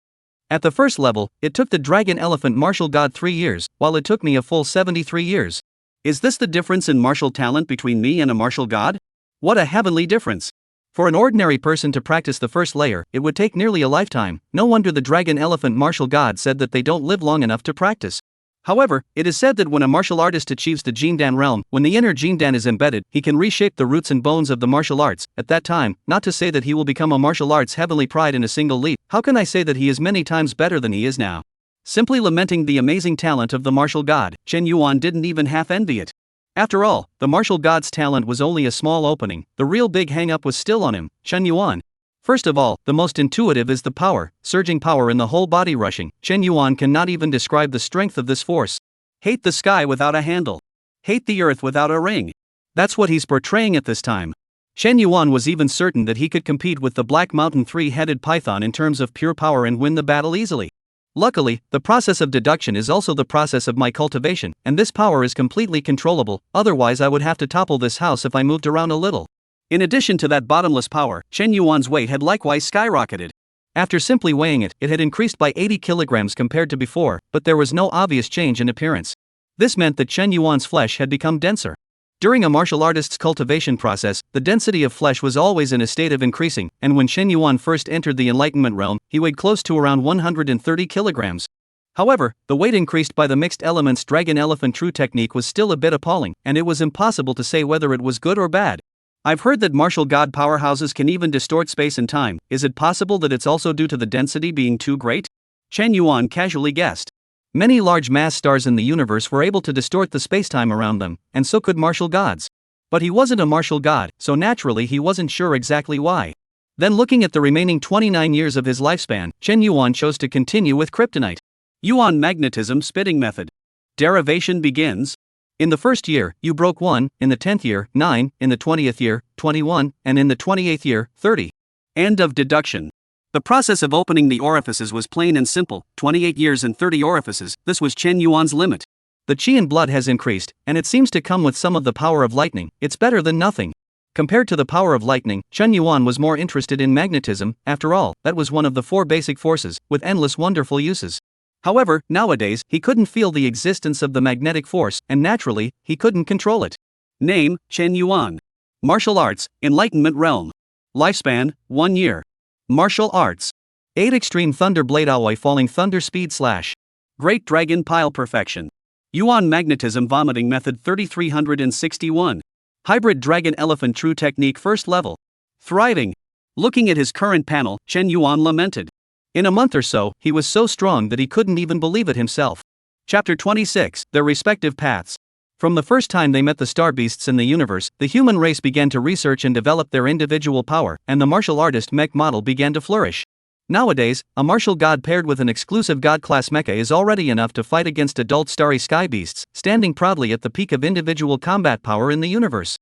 At the first level, it took the dragon-elephant martial god 3 years, while it took me a full 73 years. Is this the difference in martial talent between me and a martial god? What a heavenly difference! For an ordinary person to practice the first layer, it would take nearly a lifetime. No wonder the dragon-elephant martial god said that they don't live long enough to practice. However, it is said that when a martial artist achieves the Jindan realm, when the inner Jindan is embedded, he can reshape the roots and bones of the martial arts. At that time, not to say that he will become a martial arts heavenly pride in a single leap. How can I say that he is many times better than he is now? Simply lamenting the amazing talent of the martial god, Chen Yuan didn't even half envy it. After all, the martial god's talent was only a small opening. The real big hang-up was still on him, Chen Yuan. First of all, the most intuitive is the power, surging power in the whole body rushing. Chen Yuan cannot even describe the strength of this force. Hate the sky without a handle. Hate the earth without a ring. That's what he's portraying at this time. Chen Yuan was even certain that he could compete with the Black Mountain three-headed python in terms of pure power and win the battle easily. Luckily, the process of deduction is also the process of my cultivation, and this power is completely controllable, otherwise I would have to topple this house if I moved around a little. In addition to that bottomless power, Chen Yuan's weight had likewise skyrocketed. After simply weighing it, it had increased by 80 kilograms compared to before, but there was no obvious change in appearance. This meant that Chen Yuan's flesh had become denser. During a martial artist's cultivation process, the density of flesh was always in a state of increasing, and when Chen Yuan first entered the enlightenment realm, he weighed close to around 130 kilograms. However, the weight increased by the mixed elements dragon-elephant true technique was still a bit appalling, and it was impossible to say whether it was good or bad. I've heard that martial god powerhouses can even distort space and time. Is it possible that it's also due to the density being too great? Chen Yuan casually guessed. Many large mass stars in the universe were able to distort the spacetime around them, and so could martial gods. But he wasn't a martial god, so naturally he wasn't sure exactly why. Then looking at the remaining 29 years of his lifespan, Chen Yuan chose to continue with kryptonite. Yuan magnetism spitting method. Derivation begins. In the first year, you broke 1, in the 10th year, 9, in the 20th year, 21, and in the 28th year, 30. End of deduction. The process of opening the orifices was plain and simple, 28 years and 30 orifices. This was Chen Yuan's limit. The qi in blood has increased, and it seems to come with some of the power of lightning. It's better than nothing. Compared to the power of lightning, Chen Yuan was more interested in magnetism. After all, that was one of the 4 basic forces, with endless wonderful uses. However, nowadays, he couldn't feel the existence of the magnetic force, and naturally, he couldn't control it. Name, Chen Yuan. Martial arts, enlightenment realm. Lifespan, 1 year. Martial arts. 8 extreme thunder blade aoi falling thunder speed slash. Great dragon pile perfection. Yuan magnetism vomiting method 3361. Hybrid dragon elephant true technique first level. Thriving. Looking at his current panel, Chen Yuan lamented. In a month or so, he was so strong that he couldn't even believe it himself. Chapter 26, Their Respective Paths. From the first time they met the star beasts in the universe, the human race began to research and develop their individual power, and the martial artist mech model began to flourish. Nowadays, a martial god paired with an exclusive god-class mecha is already enough to fight against adult starry sky beasts, standing proudly at the peak of individual combat power in the universe.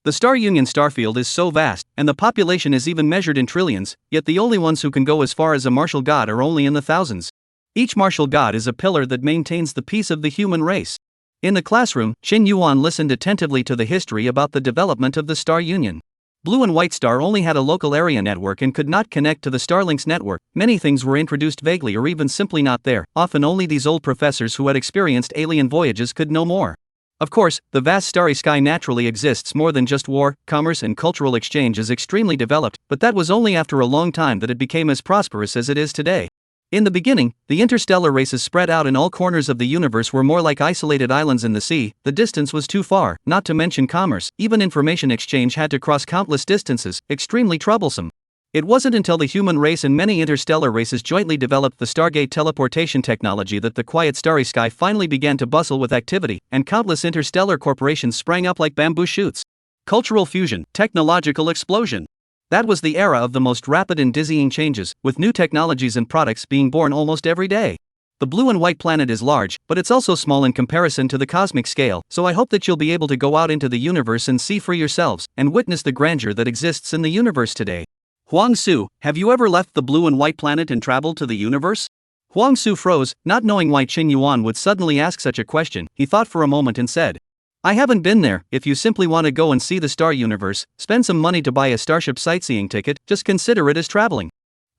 The Star Union starfield is so vast, and the population is even measured in trillions, yet the only ones who can go as far as a martial god are only in the thousands. Each martial god is a pillar that maintains the peace of the human race. In the classroom, Chen Yuan listened attentively to the history about the development of the Star Union. Blue and White Star only had a local area network and could not connect to the Starlink's network. Many things were introduced vaguely or even simply not there. Often only these old professors who had experienced alien voyages could know more. Of course, the vast starry sky naturally exists more than just war, commerce and cultural exchange is extremely developed, but that was only after a long time that it became as prosperous as it is today. In the beginning, the interstellar races spread out in all corners of the universe were more like isolated islands in the sea. The distance was too far, not to mention commerce, even information exchange had to cross countless distances, extremely troublesome. It wasn't until the human race and many interstellar races jointly developed the Stargate teleportation technology that the quiet starry sky finally began to bustle with activity, and countless interstellar corporations sprang up like bamboo shoots. Cultural fusion, technological explosion. That was the era of the most rapid and dizzying changes, with new technologies and products being born almost every day. The blue and white planet is large, but it's also small in comparison to the cosmic scale, so I hope that you'll be able to go out into the universe and see for yourselves, and witness the grandeur that exists in the universe today. Huang Su, have you ever left the blue and white planet and traveled to the universe? Huang Su froze, not knowing why Qin Yuan would suddenly ask such a question. He thought for a moment and said, I haven't been there. If you simply want to go and see the star universe, spend some money to buy a starship sightseeing ticket, just consider it as traveling.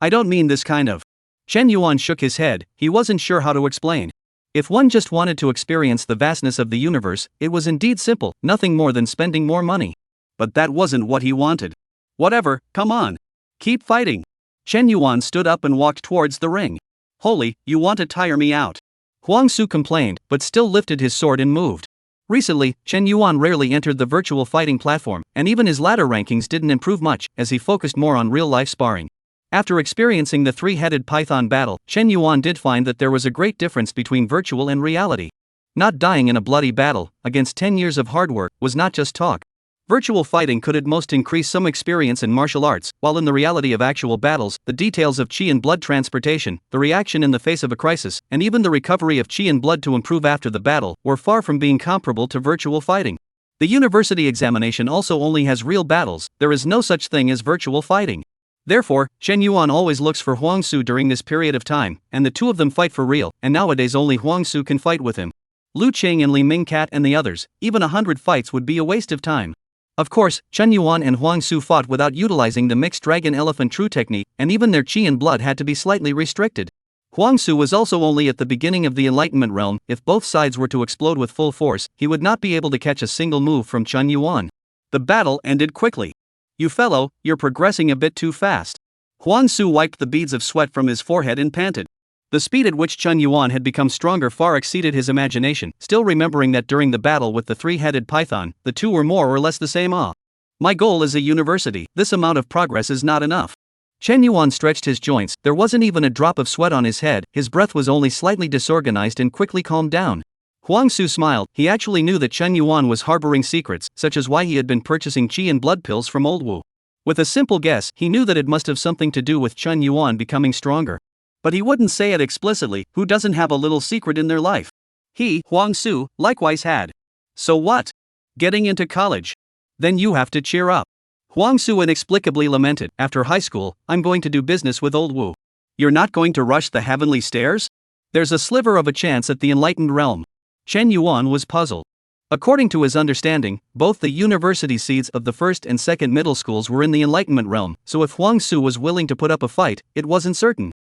I don't mean this kind of. Chen Yuan shook his head. He wasn't sure how to explain. If one just wanted to experience the vastness of the universe, it was indeed simple, nothing more than spending more money. But that wasn't what he wanted. Whatever, come on. Keep fighting. Chen Yuan stood up and walked towards the ring. Holy, you want to tire me out. Huang Su complained, but still lifted his sword and moved. Recently, Chen Yuan rarely entered the virtual fighting platform, and even his ladder rankings didn't improve much, as he focused more on real-life sparring. After experiencing the three-headed python battle, Chen Yuan did find that there was a great difference between virtual and reality. Not dying in a bloody battle, against 10 years of hard work, was not just talk. Virtual fighting could at most increase some experience in martial arts, while in the reality of actual battles, the details of qi and blood transportation, the reaction in the face of a crisis, and even the recovery of qi and blood to improve after the battle, were far from being comparable to virtual fighting. The university examination also only has real battles, there is no such thing as virtual fighting. Therefore, Chen Yuan always looks for Huang Su during this period of time, and the two of them fight for real, and nowadays only Huang Su can fight with him. Lu Qing and Li Mingcat and the others, even 100 fights would be a waste of time. Of course, Chen Yuan and Huang Su fought without utilizing the mixed dragon-elephant true technique, and even their qi and blood had to be slightly restricted. Huang Su was also only at the beginning of the Enlightenment realm. If both sides were to explode with full force, he would not be able to catch a single move from Chen Yuan. The battle ended quickly. You fellow, you're progressing a bit too fast. Huang Su wiped the beads of sweat from his forehead and panted. The speed at which Chen Yuan had become stronger far exceeded his imagination, still remembering that during the battle with the three-headed python, the two were more or less the same. My goal is a university, this amount of progress is not enough. Chen Yuan stretched his joints, there wasn't even a drop of sweat on his head, his breath was only slightly disorganized and quickly calmed down. Huang Su smiled, he actually knew that Chen Yuan was harboring secrets, such as why he had been purchasing qi and blood pills from Old Wu. With a simple guess, he knew that it must have something to do with Chen Yuan becoming stronger. But he wouldn't say it explicitly. Who doesn't have a little secret in their life? He, Huang Su, likewise had. So what? Getting into college. Then you have to cheer up. Huang Su inexplicably lamented, after high school, I'm going to do business with Old Wu. You're not going to rush the heavenly stairs? There's a sliver of a chance at the enlightened realm. Chen Yuan was puzzled. According to his understanding, both the university seeds of the first and second middle schools were in the enlightenment realm, so if Huang Su was willing to put up a fight, it wasn't certain.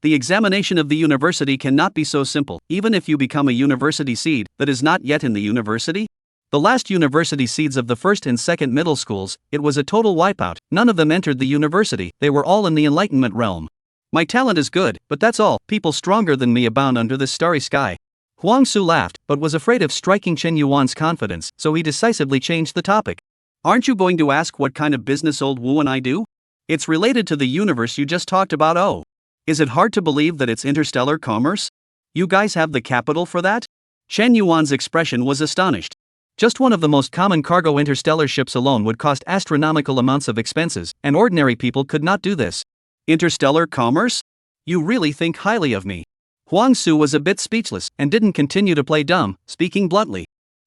The examination of the university cannot be so simple, even if you become a university seed that is not yet in the university. The last university seeds of the first and second middle schools, it was a total wipeout, none of them entered the university, they were all in the enlightenment realm. My talent is good, but that's all, people stronger than me abound under this starry sky. Huang Su laughed, but was afraid of striking Chen Yuan's confidence, so he decisively changed the topic. Aren't you going to ask what kind of business Old Wu and I do? It's related to the universe you just talked about. Oh. Is it hard to believe that it's interstellar commerce? You guys have the capital for that? Chen Yuan's expression was astonished. Just one of the most common cargo interstellar ships alone would cost astronomical amounts of expenses, and ordinary people could not do this. Interstellar commerce? You really think highly of me. Huang Su was a bit speechless, and didn't continue to play dumb, speaking bluntly.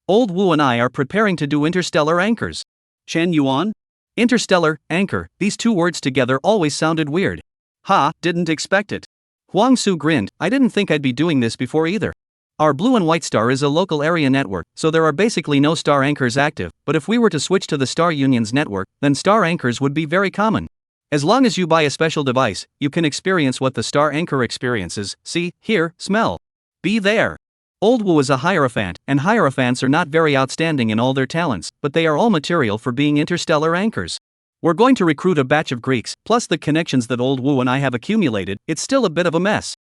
Old Wu and I are preparing to do interstellar anchors. Chen Yuan? Interstellar, anchor, these two words together always sounded weird. Didn't expect it. Huang Su grinned, I didn't think I'd be doing this before either. Our Blue and White Star is a local area network, so there are basically no star anchors active, but if we were to switch to the Star Union's network, then star anchors would be very common. As long as you buy a special device, you can experience what the star anchor experiences: see, hear, smell. Be there. Old Wu is a Hierophant, and Hierophants are not very outstanding in all their talents, but they are all material for being interstellar anchors. We're going to recruit a batch of Greeks, plus the connections that Old Wu and I have accumulated. It's still a bit of a mess.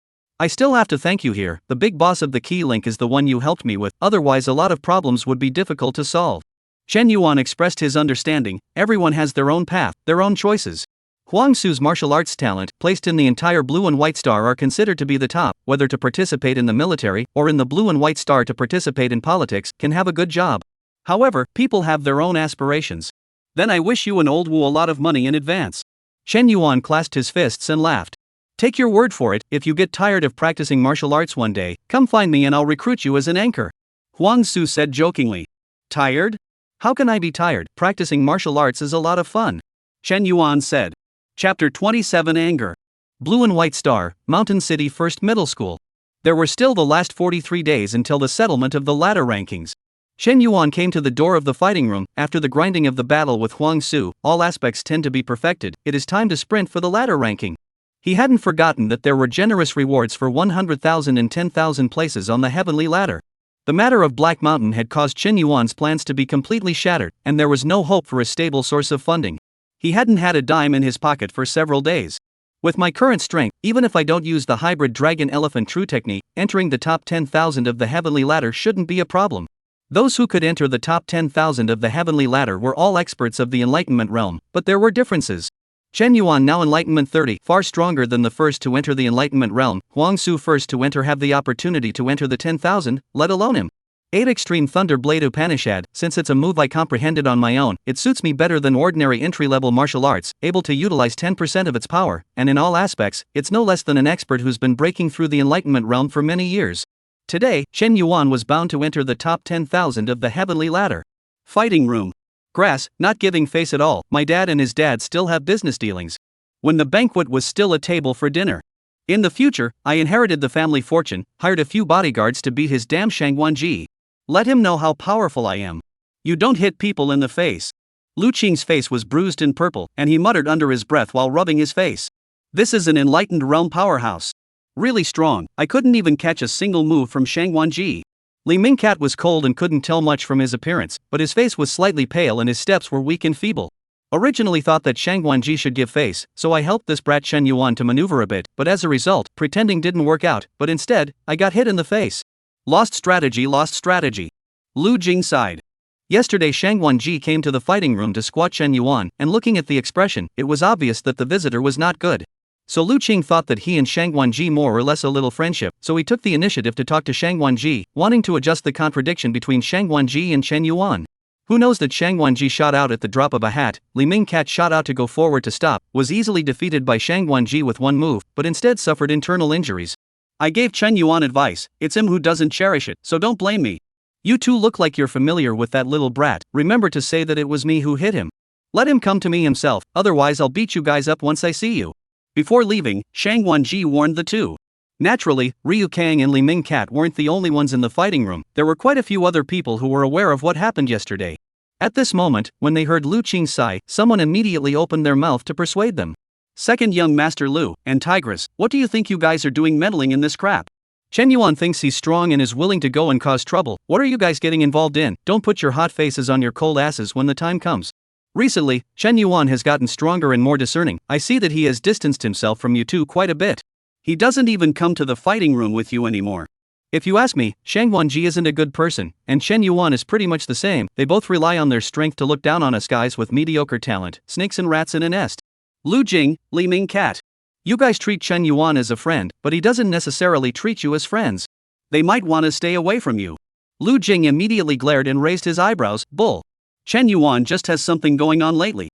I still have to thank you here. The big boss of the Key Link is the one you helped me with, otherwise a lot of problems would be difficult to solve. Chen Yuan expressed his understanding. Everyone has their own path, their own choices. Huang Su's martial arts talent, placed in the entire Blue and White Star, are considered to be the top. Whether to participate in the military, or in the Blue and White Star to participate in politics, can have a good job. However, people have their own aspirations. Then I wish you and Old Wu a lot of money in advance. Chen Yuan clasped his fists and laughed. Take your word for it, if you get tired of practicing martial arts one day, come find me and I'll recruit you as an anchor. Huang Su said jokingly. Tired? How can I be tired? Practicing martial arts is a lot of fun. Chen Yuan said. Chapter 27: Anger. Blue and White Star, Mountain City First Middle School. There were still the last 43 days until the settlement of the ladder rankings. Chen Yuan came to the door of the fighting room. After the grinding of the battle with Huang Su, all aspects tend to be perfected. It is time to sprint for the ladder ranking. He hadn't forgotten that there were generous rewards for 100,000 and 10,000 places on the heavenly ladder. The matter of Black Mountain had caused Chen Yuan's plans to be completely shattered, and there was no hope for a stable source of funding. He hadn't had a dime in his pocket for several days. With my current strength, even if I don't use the hybrid dragon-elephant true technique, entering the top 10,000 of the heavenly ladder shouldn't be a problem. Those who could enter the top 10,000 of the heavenly ladder were all experts of the Enlightenment realm, but there were differences. Chen Yuan, now Enlightenment 30, far stronger than the first to enter the Enlightenment realm. Huang Su, first to enter, have the opportunity to enter the 10,000, let alone him. 8 Extreme Thunder Blade Upanishad. Since it's a move I comprehended on my own, it suits me better than ordinary entry-level martial arts, able to utilize 10% of its power, and in all aspects, it's no less than an expert who's been breaking through the Enlightenment realm for many years. Today, Chen Yuan was bound to enter the top 10,000 of the heavenly ladder. Fighting room. Grass, not giving face at all. My dad and his dad still have business dealings. When the banquet was still a table for dinner. In the future, I inherited the family fortune, hired a few bodyguards to beat his damn Shangguanji. Let him know how powerful I am. You don't hit people in the face. Lu Qing's face was bruised and purple, and he muttered under his breath while rubbing his face. This is an enlightened realm powerhouse. Really strong. I couldn't even catch a single move from Shangguanji. Li Mingcat was cold and couldn't tell much from his appearance, but his face was slightly pale and his steps were weak and feeble. Originally thought that Shangguanji should give face, so I helped this brat Chen Yuan to maneuver a bit, but as a result, pretending didn't work out, but instead, I got hit in the face. Lost strategy, lost strategy. Lu Jing sighed. Yesterday Shangguanji came to the fighting room to squat Chen Yuan, and looking at the expression, it was obvious that the visitor was not good. So Lu Qing thought that he and Shangguanji more or less a little friendship, so he took the initiative to talk to Shangguanji, wanting to adjust the contradiction between Shangguanji and Chen Yuan. Who knows that Shangguanji shot out at the drop of a hat. Li Mingcat shot out to go forward to stop, was easily defeated by Shangguanji with one move, but instead suffered internal injuries. I gave Chen Yuan advice, it's him who doesn't cherish it, so don't blame me. You two look like you're familiar with that little brat, remember to say that it was me who hit him. Let him come to me himself, otherwise I'll beat you guys up once I see you. Before leaving, Shangguanji warned the two. Naturally, Ryu Kang and Li Mingcat weren't the only ones in the fighting room, there were quite a few other people who were aware of what happened yesterday. At this moment, when they heard Lu Qing sigh, someone immediately opened their mouth to persuade them. Second young Master Lu, and Tigress, what do you think you guys are doing meddling in this crap? Chen Yuan thinks he's strong and is willing to go and cause trouble. What are you guys getting involved in? Don't put your hot faces on your cold asses when the time comes. Recently, Chen Yuan has gotten stronger and more discerning. I see that he has distanced himself from you two quite a bit. He doesn't even come to the fighting room with you anymore. If you ask me, Shangguanji isn't a good person, and Chen Yuan is pretty much the same. They both rely on their strength to look down on us guys with mediocre talent, snakes and rats in a nest. Lu Jing, Li Mingcat. You guys treat Chen Yuan as a friend, but he doesn't necessarily treat you as friends. They might want to stay away from you. Lu Jing immediately glared and raised his eyebrows. Bull. Chen Yuan just has something going on lately.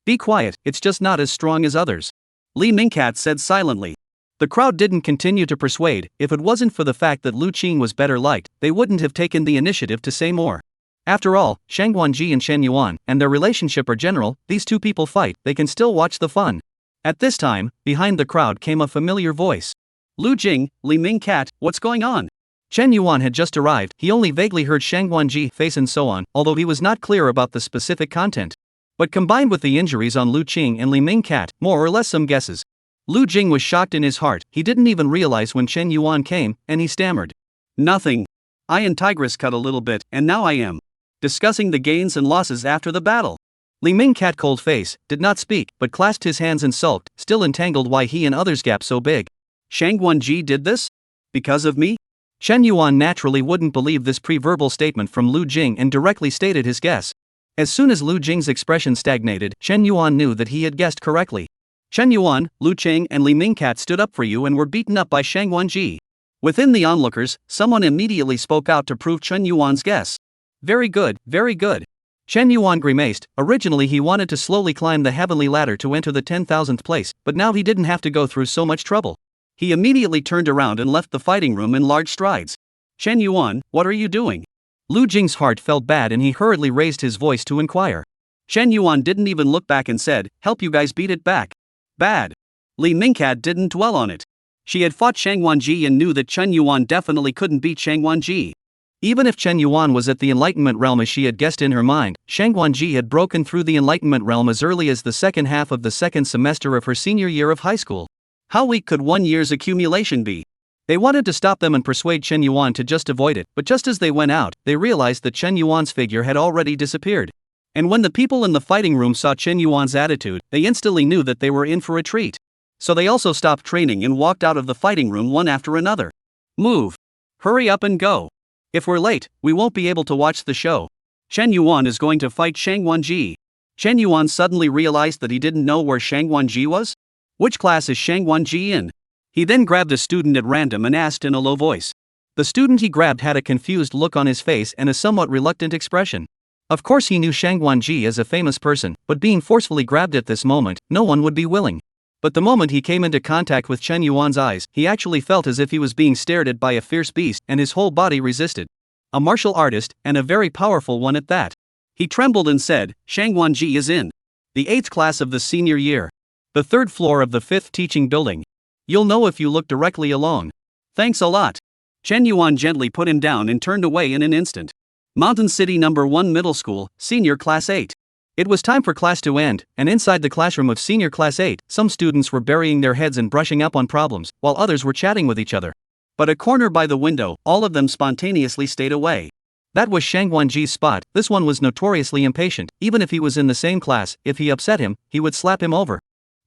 Be quiet, it's just not as strong as others. Li Mingcat said silently. The crowd didn't continue to persuade. If it wasn't for the fact that Lu Qing was better liked, they wouldn't have taken the initiative to say more. After all, Shangguanji and Chen Yuan, and their relationship are general. These two people fight, they can still watch the fun. At this time, behind the crowd came a familiar voice. Lu Jing, Li Mingcat, what's going on? Chen Yuan had just arrived, he only vaguely heard Shang Guanji face and so on, although he was not clear about the specific content. But combined with the injuries on Lu Qing and Li Mingcat, more or less some guesses. Lu Jing was shocked in his heart, he didn't even realize when Chen Yuan came, and he stammered. Nothing. I and Tigress cut a little bit, and now I am discussing the gains and losses after the battle. Li Mingcat, cold face, did not speak, but clasped his hands and sulked, still entangled why he and others' gap so big. Shang Guanji did this? Because of me? Chen Yuan naturally wouldn't believe this pre-verbal statement from Lu Jing and directly stated his guess. As soon as Lu Jing's expression stagnated, Chen Yuan knew that he had guessed correctly. Chen Yuan, Lu Qing and Li Mingcat stood up for you and were beaten up by Shang Guanji. Within the onlookers, someone immediately spoke out to prove Chen Yuan's guess. Very good, very good. Chen Yuan grimaced. Originally he wanted to slowly climb the heavenly ladder to enter the 10,000th place, but now he didn't have to go through so much trouble. He immediately turned around and left the fighting room in large strides. Chen Yuan, what are you doing? Lu Jing's heart felt bad and he hurriedly raised his voice to inquire. Chen Yuan didn't even look back and said, help you guys beat it back. Bad. Li Mingcat didn't dwell on it. She had fought Shang Guanji and knew that Chen Yuan definitely couldn't beat Shang Guanji. Even if Chen Yuan was at the Enlightenment realm as she had guessed in her mind, Shang Guanji had broken through the Enlightenment realm as early as the second half of the second semester of her senior year of high school. How weak could 1 year's accumulation be? They wanted to stop them and persuade Chen Yuan to just avoid it, but just as they went out, they realized that Chen Yuan's figure had already disappeared. And when the people in the fighting room saw Chen Yuan's attitude, they instantly knew that they were in for a treat. So they also stopped training and walked out of the fighting room one after another. Move. Hurry up and go. If we're late, we won't be able to watch the show. Chen Yuan is going to fight Shang Guanji. Chen Yuan suddenly realized that he didn't know where Shang Guanji was. Which class is Shang Guanji in? He then grabbed a student at random and asked in a low voice. The student he grabbed had a confused look on his face and a somewhat reluctant expression. Of course he knew Shang Guanji as a famous person, but being forcefully grabbed at this moment, no one would be willing. But the moment he came into contact with Chen Yuan's eyes, he actually felt as if he was being stared at by a fierce beast and his whole body resisted. A martial artist, and a very powerful one at that. He trembled and said, Shang Guanji is in the 8th class of the senior year. The 3rd floor of the 5th teaching building. You'll know if you look directly along. Thanks a lot. Chen Yuan gently put him down and turned away in an instant. Mountain City No. 1 Middle School, Senior Class 8. It was time for class to end, and inside the classroom of Senior Class 8, some students were burying their heads and brushing up on problems, while others were chatting with each other. But a corner by the window, all of them spontaneously stayed away. That was Shang Guanji's spot. This one was notoriously impatient. Even if he was in the same class, if he upset him, he would slap him over.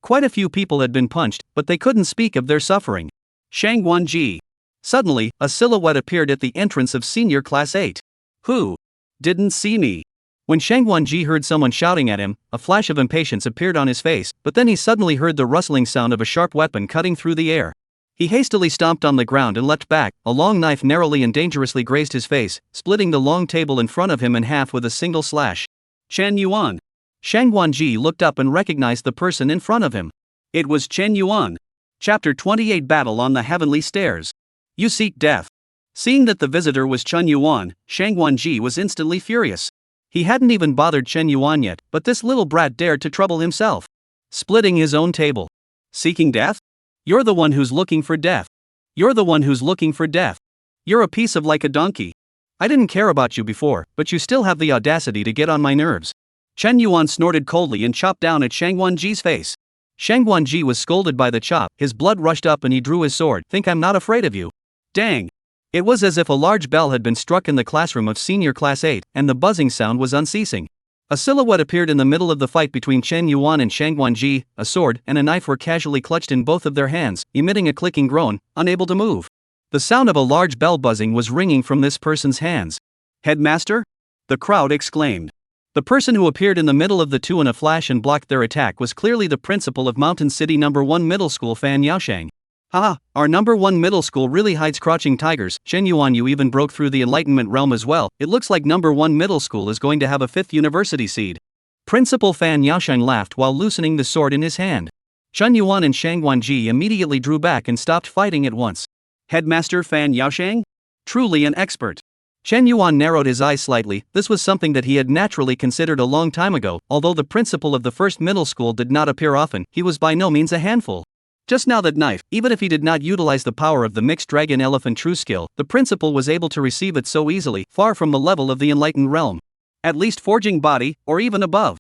Quite a few people had been punched, but they couldn't speak of their suffering. Shang Guanji. Suddenly, a silhouette appeared at the entrance of Senior Class 8. Who? Didn't see me. When Shang Guanji heard someone shouting at him, a flash of impatience appeared on his face, but then he suddenly heard the rustling sound of a sharp weapon cutting through the air. He hastily stomped on the ground and leapt back. A long knife narrowly and dangerously grazed his face, splitting the long table in front of him in half with a single slash. Chen Yuan. Shang Guanji looked up and recognized the person in front of him. It was Chen Yuan. Chapter 28 Battle on the Heavenly Stairs. You seek death. Seeing that the visitor was Chen Yuan, Shang Guanji was instantly furious. He hadn't even bothered Chen Yuan yet, but this little brat dared to trouble himself. Splitting his own table. Seeking death? You're the one who's looking for death. You're the one who's looking for death. You're a piece of like a donkey. I didn't care about you before, but you still have the audacity to get on my nerves. Chen Yuan snorted coldly and chopped down at Shang Guanji's face. Shang Guanji was scolded by the chop, his blood rushed up and he drew his sword. Think I'm not afraid of you? Dang. It was as if a large bell had been struck in the classroom of Senior Class 8, and the buzzing sound was unceasing. A silhouette appeared in the middle of the fight between Chen Yuan and Shang Guanji. A sword and a knife were casually clutched in both of their hands, emitting a clicking groan, unable to move. The sound of a large bell buzzing was ringing from this person's hands. Headmaster? The crowd exclaimed. The person who appeared in the middle of the two in a flash and blocked their attack was clearly the principal of Mountain City No. 1 Middle School, Fan Yaoshang. Haha, our No. 1 Middle School really hides crouching tigers. Chen Yuan, you even broke through the Enlightenment realm as well. It looks like No. 1 Middle School is going to have a 5th university seed. Principal Fan Yaoshang laughed while loosening the sword in his hand. Chen Yuan and Shang Guanji immediately drew back and stopped fighting at once. Headmaster Fan Yaoshang? Truly an expert. Chen Yuan narrowed his eyes slightly. This was something that he had naturally considered a long time ago. Although the principal of the first middle school did not appear often, he was by no means a handful. Just now that knife, even if he did not utilize the power of the mixed dragon-elephant true skill, the principal was able to receive it so easily, far from the level of the enlightened realm. At least forging body, or even above.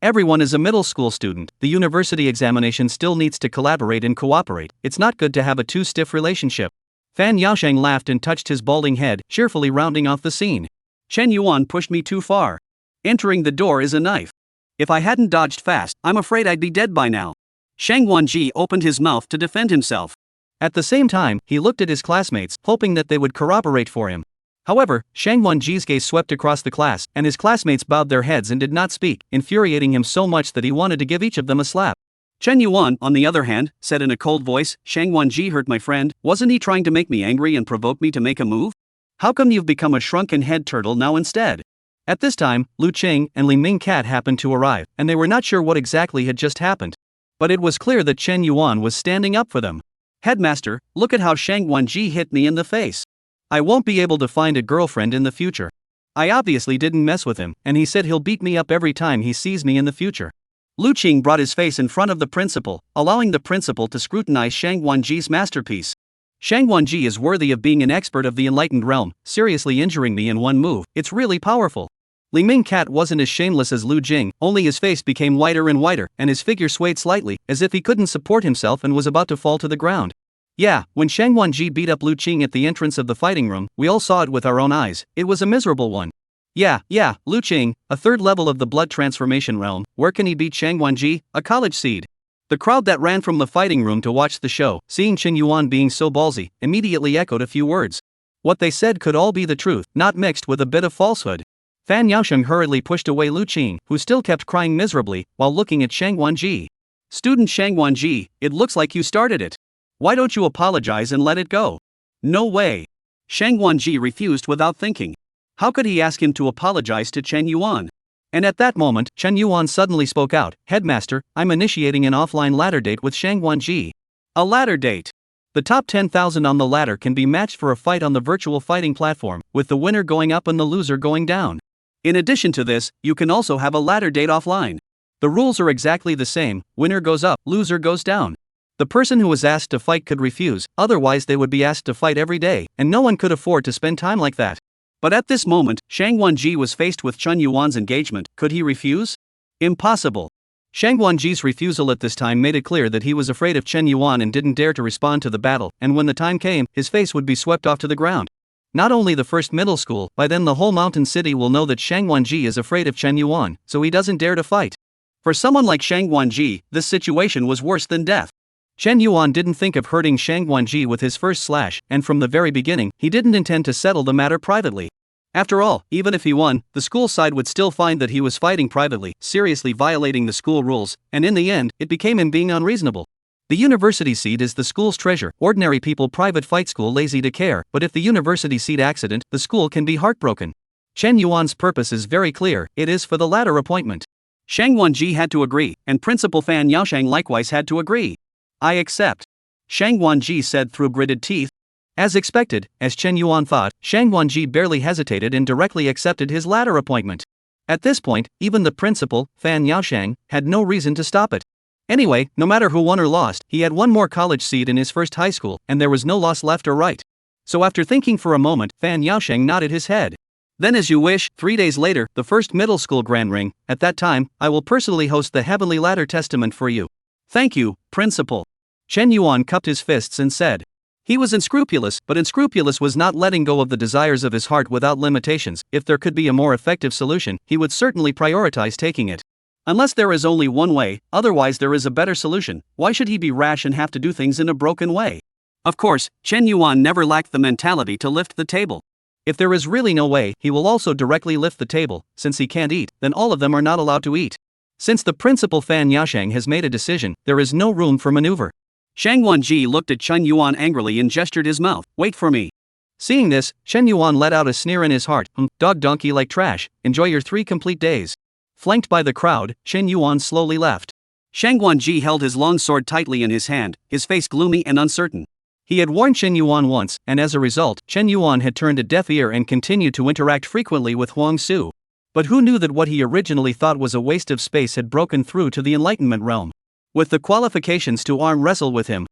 Everyone is a middle school student, the university examination still needs to collaborate and cooperate, it's not good to have a too stiff relationship. Fan Yaosheng laughed and touched his balding head, cheerfully rounding off the scene. Chen Yuan pushed me too far. Entering the door is a knife. If I hadn't dodged fast, I'm afraid I'd be dead by now. Shang Wanji opened his mouth to defend himself. At the same time, he looked at his classmates, hoping that they would corroborate for him. However, Shang Wanji's gaze swept across the class, and his classmates bowed their heads and did not speak, infuriating him so much that he wanted to give each of them a slap. Chen Yuan, on the other hand, said in a cold voice, Shang Wanji hurt my friend, wasn't he trying to make me angry and provoke me to make a move? How come you've become a shrunken head turtle now instead? At this time, Lu Qing and Li Mingcat happened to arrive, and they were not sure what exactly had just happened. But it was clear that Chen Yuan was standing up for them. Headmaster, look at how Shang Wanji hit me in the face. I won't be able to find a girlfriend in the future. I obviously didn't mess with him, and he said he'll beat me up every time he sees me in the future. Lu Qing brought his face in front of the principal, allowing the principal to scrutinize Shang Wanji's masterpiece. Shang Wanji is worthy of being an expert of the enlightened realm, seriously injuring me in one move, it's really powerful. Li Mingcat wasn't as shameless as Lu Jing, only his face became whiter and whiter, and his figure swayed slightly, as if he couldn't support himself and was about to fall to the ground. Yeah, when Shang Wanji beat up Lu Qing at the entrance of the fighting room, we all saw it with our own eyes, it was a miserable one. Yeah, Lu Qing, a third level of the blood transformation realm, where can he beat Shang Wanji, a college seed? The crowd that ran from the fighting room to watch the show, seeing Chen Yuan being so ballsy, immediately echoed a few words. What they said could all be the truth, not mixed with a bit of falsehood. Fan Yaosheng hurriedly pushed away Lu Qing, who still kept crying miserably, while looking at Shang Wanji. Student Shang Wanji, it looks like you started it. Why don't you apologize and let it go? No way. Shang Wanji refused without thinking. How could he ask him to apologize to Chen Yuan? And at that moment, Chen Yuan suddenly spoke out, Headmaster, I'm initiating an offline ladder date with Shang Wanji. A ladder date? The top 10,000 on the ladder can be matched for a fight on the virtual fighting platform, with the winner going up and the loser going down. In addition to this, you can also have a ladder date offline. The rules are exactly the same, winner goes up, loser goes down. The person who was asked to fight could refuse, otherwise they would be asked to fight every day, and no one could afford to spend time like that. But at this moment, Shang Wanji was faced with Chen Yuan's engagement, could he refuse? Impossible. Shang Wanji's refusal at this time made it clear that he was afraid of Chen Yuan and didn't dare to respond to the battle, and when the time came, his face would be swept off to the ground. Not only the first middle school, by then the whole mountain city will know that Shang Wanji is afraid of Chen Yuan, so he doesn't dare to fight. For someone like Shang Wanji, this situation was worse than death. Chen Yuan didn't think of hurting Shang Wanji with his first slash, and from the very beginning, he didn't intend to settle the matter privately. After all, even if he won, the school side would still find that he was fighting privately, seriously violating the school rules, and in the end, it became him being unreasonable. The university seat is the school's treasure, ordinary people private fight school lazy to care, but if the university seat accident, the school can be heartbroken. Chen Yuan's purpose is very clear, it is for the ladder appointment. Shang Wanji had to agree, and Principal Fan Yaosheng likewise had to agree. I accept. Shang Wanji said through gritted teeth. As expected, as Chen Yuan thought, Shang Wanji barely hesitated and directly accepted his ladder appointment. At this point, even the principal, Fan Yaosheng, had no reason to stop it. Anyway, no matter who won or lost, he had one more college seat in his first high school, and there was no loss left or right. So after thinking for a moment, Fan Yaosheng nodded his head. Then as you wish, 3 days later, the first middle school grand ring, at that time, I will personally host the Heavenly Ladder Testament for you. Thank you, Principal. Chen Yuan cupped his fists and said. He was unscrupulous, but unscrupulous was not letting go of the desires of his heart without limitations. If there could be a more effective solution, he would certainly prioritize taking it. Unless there is only one way, otherwise there is a better solution, why should he be rash and have to do things in a broken way? Of course, Chen Yuan never lacked the mentality to lift the table. If there is really no way, he will also directly lift the table. Since he can't eat, then all of them are not allowed to eat. Since the principal Fan Yaosheng has made a decision, there is no room for maneuver. Shang Wanji looked at Chen Yuan angrily and gestured his mouth. Wait for me. Seeing this, Chen Yuan let out a sneer in his heart. Dog donkey like trash, enjoy your 3 complete days. Flanked by the crowd, Chen Yuan slowly left. Shang Wanji held his long sword tightly in his hand, his face gloomy and uncertain. He had warned Chen Yuan once, and as a result, Chen Yuan had turned a deaf ear and continued to interact frequently with Huang Su. But who knew that what he originally thought was a waste of space had broken through to the enlightenment realm? with the qualifications to arm wrestle with him.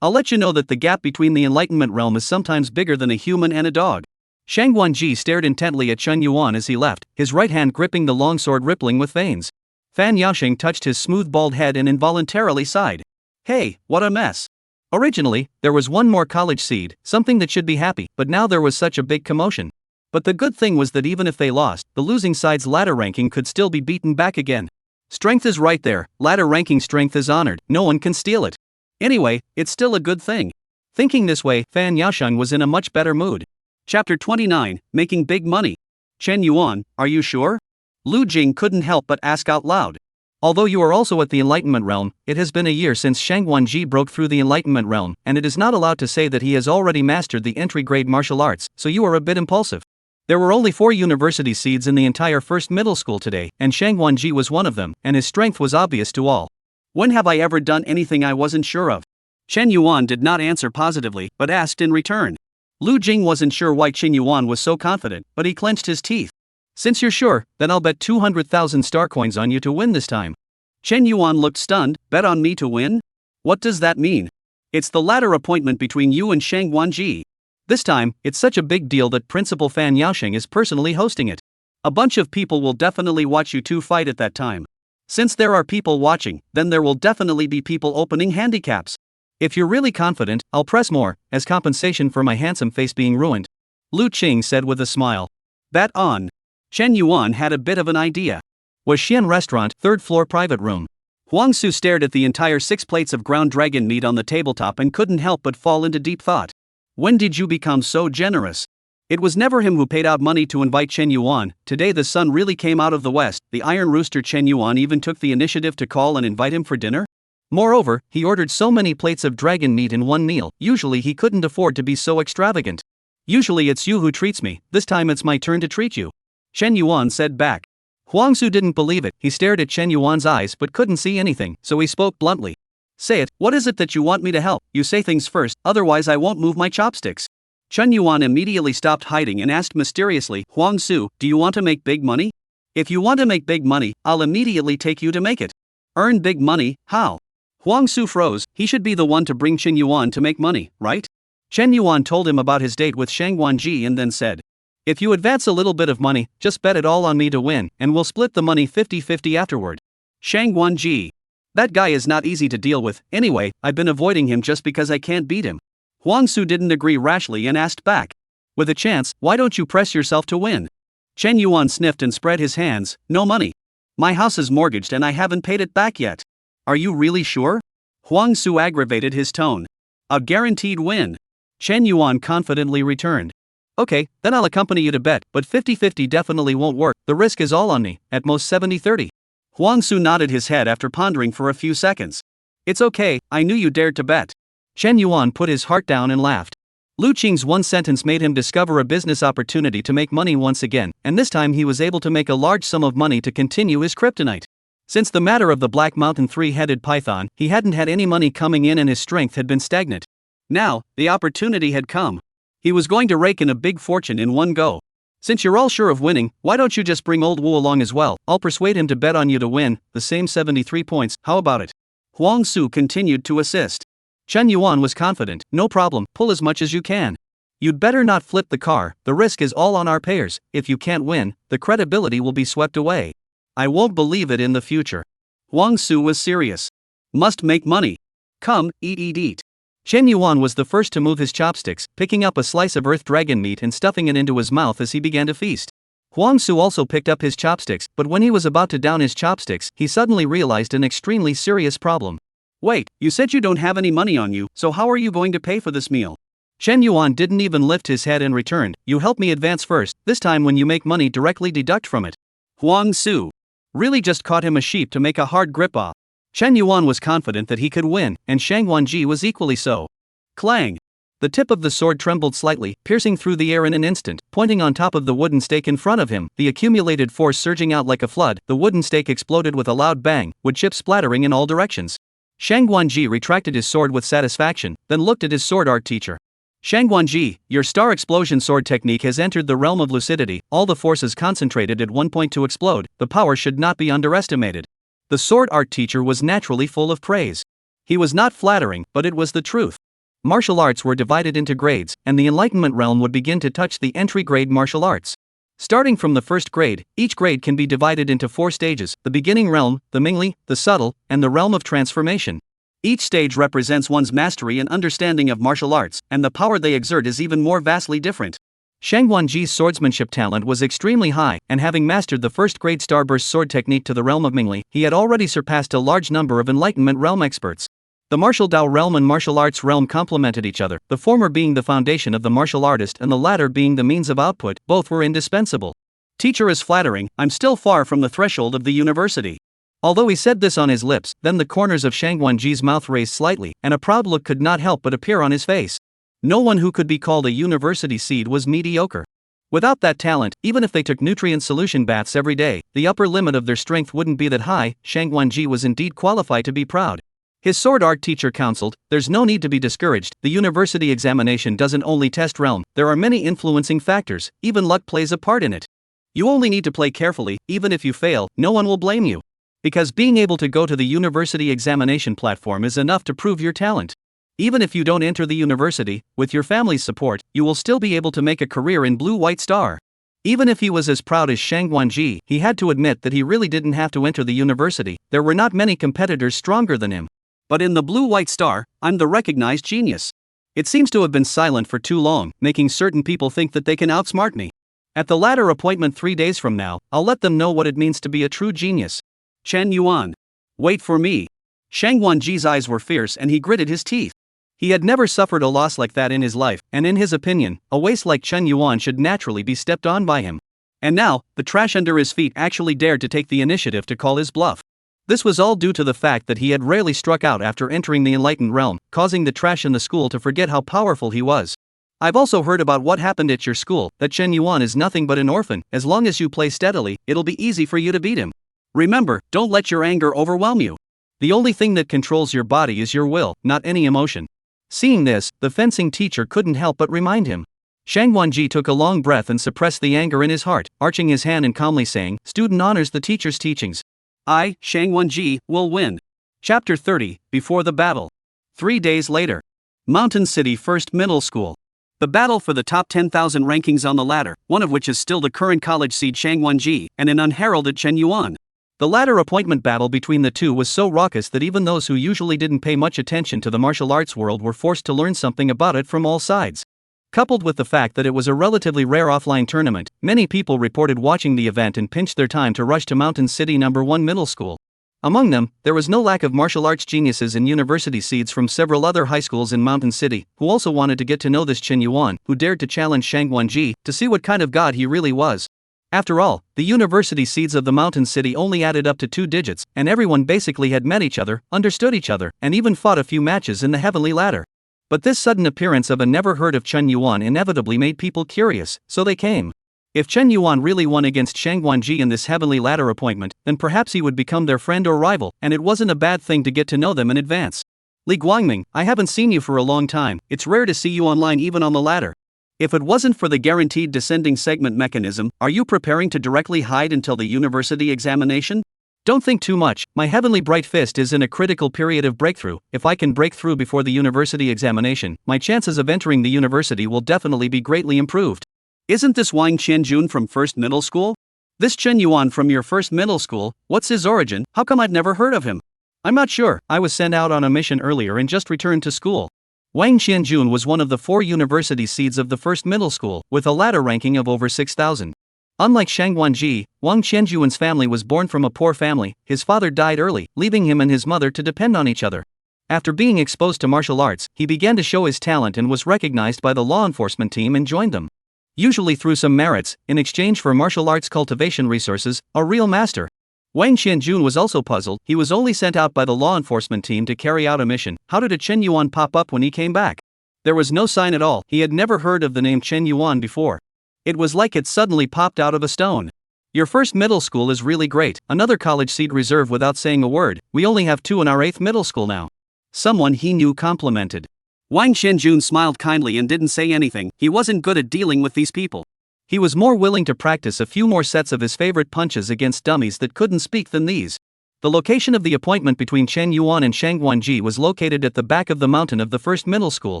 I'll let you know that the gap between the Enlightenment realm is sometimes bigger than a human and a dog. Shang Guanji stared intently at Chen Yuan as he left, his right hand gripping the longsword rippling with veins. Fan Yasheng touched his smooth bald head and involuntarily sighed. Hey, what a mess. Originally, there was one more college seed, something that should be happy, but now there was such a big commotion. But the good thing was that even if they lost, the losing side's ladder ranking could still be beaten back again. Strength is right there, ladder ranking strength is honored, no one can steal it. Anyway, it's still a good thing. Thinking this way, Fan Yasheng was in a much better mood. Chapter 29, Making Big Money. Chen Yuan, are you sure? Lu Jing couldn't help but ask out loud. Although you are also at the Enlightenment realm, it has been a year since Shang Guanji broke through the Enlightenment realm, and it is not allowed to say that he has already mastered the entry-grade martial arts, so you are a bit impulsive. There were only 4 university seeds in the entire first middle school today, and Shang Guanji was one of them, and his strength was obvious to all. When have I ever done anything I wasn't sure of? Chen Yuan did not answer positively, but asked in return. Lu Jing wasn't sure why Chen Yuan was so confident, but he clenched his teeth. Since you're sure, then I'll bet 200,000 star coins on you to win this time. Chen Yuan looked stunned. Bet on me to win? What does that mean? It's the ladder appointment between you and Shang Guanji. This time, it's such a big deal that Principal Fan Yasheng is personally hosting it. A bunch of people will definitely watch you two fight at that time. Since there are people watching, then there will definitely be people opening handicaps. If you're really confident, I'll press more, as compensation for my handsome face being ruined. Lu Qing said with a smile. Bet on. Chen Yuan had a bit of an idea. Was Xian Restaurant, 3rd floor private room. Huang Su stared at the entire 6 plates of ground dragon meat on the tabletop and couldn't help but fall into deep thought. When did you become so generous? It was never him who paid out money to invite Chen Yuan. Today the sun really came out of the west. The Iron Rooster Chen Yuan even took the initiative to call and invite him for dinner. Moreover, he ordered so many plates of dragon meat in one meal. Usually he couldn't afford to be so extravagant. Usually it's you who treats me, this time it's my turn to treat you. Chen Yuan said back. Huang Su didn't believe it. He stared at Chen Yuan's eyes but couldn't see anything, so he spoke bluntly. Say it, what is it that you want me to help? You say things first, otherwise I won't move my chopsticks. Chen Yuan immediately stopped hiding and asked mysteriously, Huang Su, do you want to make big money? If you want to make big money, I'll immediately take you to make it. Earn big money, how? Huang Su froze. He should be the one to bring Chen Yuan to make money, right? Chen Yuan told him about his date with Shang Guanji and then said, if you advance a little bit of money, just bet it all on me to win, and we'll split the money 50-50 afterward. Shang Guanji. That guy is not easy to deal with. Anyway, I've been avoiding him just because I can't beat him. Huang Su didn't agree rashly and asked back. With a chance, why don't you press yourself to win? Chen Yuan sniffed and spread his hands. No money. My house is mortgaged and I haven't paid it back yet. Are you really sure? Huang Su aggravated his tone. A guaranteed win. Chen Yuan confidently returned. Okay, then I'll accompany you to bet, but 50-50 definitely won't work. The risk is all on me, at most 70-30. Huang Su nodded his head after pondering for a few seconds. It's okay, I knew you dared to bet. Chen Yuan put his heart down and laughed. Lu Qing's one sentence made him discover a business opportunity to make money once again, and this time he was able to make a large sum of money to continue his kryptonite. Since the matter of the Black Mountain 3-headed python, he hadn't had any money coming in and his strength had been stagnant. Now, the opportunity had come. He was going to rake in a big fortune in one go. Since you're all sure of winning, why don't you just bring old Wu along as well? I'll persuade him to bet on you to win, the same 73 points, how about it? Huang Su continued to assist. Chen Yuan was confident. No problem, pull as much as you can. You'd better not flip the car, the risk is all on our payers. If you can't win, the credibility will be swept away. I won't believe it in the future. Huang Su was serious. Must make money. Come, eat. Chen Yuan was the first to move his chopsticks, picking up a slice of earth dragon meat and stuffing it into his mouth as he began to feast. Huang Su also picked up his chopsticks, but when he was about to down his chopsticks, he suddenly realized an extremely serious problem. Wait, you said you don't have any money on you, so how are you going to pay for this meal? Chen Yuan didn't even lift his head and returned. You help me advance first, this time when you make money directly deduct from it. Huang Su really just caught him a sheep to make a hard grip off. Chen Yuan was confident that he could win, and Shang Guanji was equally so. Clang! The tip of the sword trembled slightly, piercing through the air in an instant, pointing on top of the wooden stake in front of him, the accumulated force surging out like a flood. The wooden stake exploded with a loud bang, wood chips splattering in all directions. Shang Guanji retracted his sword with satisfaction, then looked at his sword art teacher. Shang Guanji, your star explosion sword technique has entered the realm of lucidity, all the forces concentrated at one point to explode, the power should not be underestimated. The sword art teacher was naturally full of praise. He was not flattering, but it was the truth. Martial arts were divided into grades, and the Enlightenment realm would begin to touch the entry-grade martial arts. Starting from the first grade, each grade can be divided into 4 stages: the beginning realm, the mingli, the subtle, and the realm of transformation. Each stage represents one's mastery and understanding of martial arts, and the power they exert is even more vastly different. Shang Wanji's swordsmanship talent was extremely high, and having mastered the first-grade starburst sword technique to the realm of mingli, he had already surpassed a large number of Enlightenment realm experts. The martial Dao realm and martial arts realm complemented each other, the former being the foundation of the martial artist and the latter being the means of output. Both were indispensable. Teacher is flattering, I'm still far from the threshold of the university. Although he said this on his lips, then the corners of Shang Wanji's mouth raised slightly, and a proud look could not help but appear on his face. No one who could be called a university seed was mediocre. Without that talent, even if they took nutrient solution baths every day, the upper limit of their strength wouldn't be that high. Shang Wanji was indeed qualified to be proud. His sword art teacher counseled, there's no need to be discouraged, the university examination doesn't only test realm, there are many influencing factors, even luck plays a part in it. You only need to play carefully, even if you fail, no one will blame you. Because being able to go to the university examination platform is enough to prove your talent. Even if you don't enter the university, with your family's support, you will still be able to make a career in Blue White Star. Even if he was as proud as Shang Wanji, he had to admit that he really didn't have to enter the university, there were not many competitors stronger than him. But in the Blue White Star, I'm the recognized genius. It seems to have been silent for too long, making certain people think that they can outsmart me. At the latter appointment 3 days from now, I'll let them know what it means to be a true genius. Chen Yuan. Wait for me. Shang Wanji's eyes were fierce and he gritted his teeth. He had never suffered a loss like that in his life, and in his opinion, a waste like Chen Yuan should naturally be stepped on by him. And now, the trash under his feet actually dared to take the initiative to call his bluff. This was all due to the fact that he had rarely struck out after entering the enlightened realm, causing the trash in the school to forget how powerful he was. I've also heard about what happened at your school, that Chen Yuan is nothing but an orphan. As long as you play steadily, it'll be easy for you to beat him. Remember, don't let your anger overwhelm you. The only thing that controls your body is your will, not any emotion. Seeing this, the fencing teacher couldn't help but remind him. Shang Wanji took a long breath and suppressed the anger in his heart, arching his hand and calmly saying, student honors the teacher's teachings. I, Shang Wanji, will win. Chapter 30, Before the Battle. 3 days later. Mountain City First Middle School. The battle for the top 10,000 rankings on the ladder, one of which is still the current college seed Shang Wanji, and an unheralded Chen Yuan. The latter appointment battle between the two was so raucous that even those who usually didn't pay much attention to the martial arts world were forced to learn something about it from all sides. Coupled with the fact that it was a relatively rare offline tournament, many people reported watching the event and pinched their time to rush to Mountain City No. 1 Middle School. Among them, there was no lack of martial arts geniuses and university seeds from several other high schools in Mountain City, who also wanted to get to know this Chen Yuan, who dared to challenge Shang Wanji to see what kind of god he really was. After all, the university seeds of the Mountain City only added up to 2 digits, and everyone basically had met each other, understood each other, and even fought a few matches in the heavenly ladder. But this sudden appearance of a never-heard of Chen Yuan inevitably made people curious, so they came. If Chen Yuan really won against Shang Wanji in this heavenly ladder appointment, then perhaps he would become their friend or rival, and it wasn't a bad thing to get to know them in advance. Li Guangming, I haven't seen you for a long time, it's rare to see you online even on the ladder. If it wasn't for the guaranteed descending segment mechanism, are you preparing to directly hide until the university examination? Don't think too much, my heavenly bright fist is in a critical period of breakthrough. If I can break through before the university examination, my chances of entering the university will definitely be greatly improved. Isn't this Wang Qianjun from First Middle School? This Chen Yuan from your First Middle School, what's his origin? How come I've never heard of him? I'm not sure, I was sent out on a mission earlier and just returned to school. Wang Qianjun was one of the 4 university seeds of the First Middle School, with a ladder ranking of over 6,000. Unlike Shang Wanji, Wang Qianjuan's family was born from a poor family. His father died early, leaving him and his mother to depend on each other. After being exposed to martial arts, he began to show his talent and was recognized by the law enforcement team and joined them. Usually through some merits, in exchange for martial arts cultivation resources, a real master. Wang Qianjun was also puzzled. He was only sent out by the law enforcement team to carry out a mission. How did a Chen Yuan pop up when he came back? There was no sign at all. He had never heard of the name Chen Yuan before. It was like it suddenly popped out of a stone. Your First Middle School is really great, another college seed reserve without saying a word. We only have 2 in our 8th middle school now. Someone he knew complimented. Wang Qianjun smiled kindly and didn't say anything. He wasn't good at dealing with these people. He was more willing to practice a few more sets of his favorite punches against dummies that couldn't speak than these. The location of the appointment between Chen Yuan and Shang Guanji was located at the back of the mountain of the first middle school,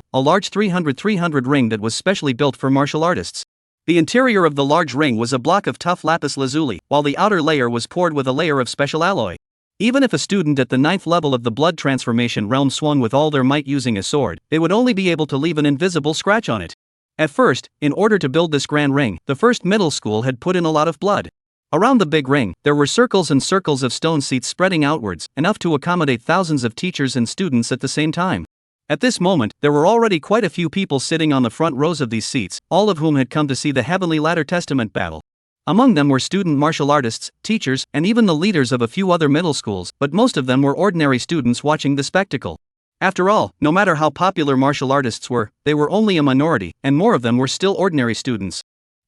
a large 300x300 ring that was specially built for martial artists. The interior of the large ring was a block of tough lapis lazuli, while the outer layer was poured with a layer of special alloy. Even if a student at the 9th level of the blood transformation realm swung with all their might using a sword, they would only be able to leave an invisible scratch on it. At first, in order to build this grand ring, the first middle school had put in a lot of blood. Around the big ring, there were circles and circles of stone seats spreading outwards, enough to accommodate thousands of teachers and students at the same time. At this moment, there were already quite a few people sitting on the front rows of these seats, all of whom had come to see the Heavenly Ladder Testament battle. Among them were student martial artists, teachers, and even the leaders of a few other middle schools, but most of them were ordinary students watching the spectacle. After all, no matter how popular martial artists were, they were only a minority, and more of them were still ordinary students.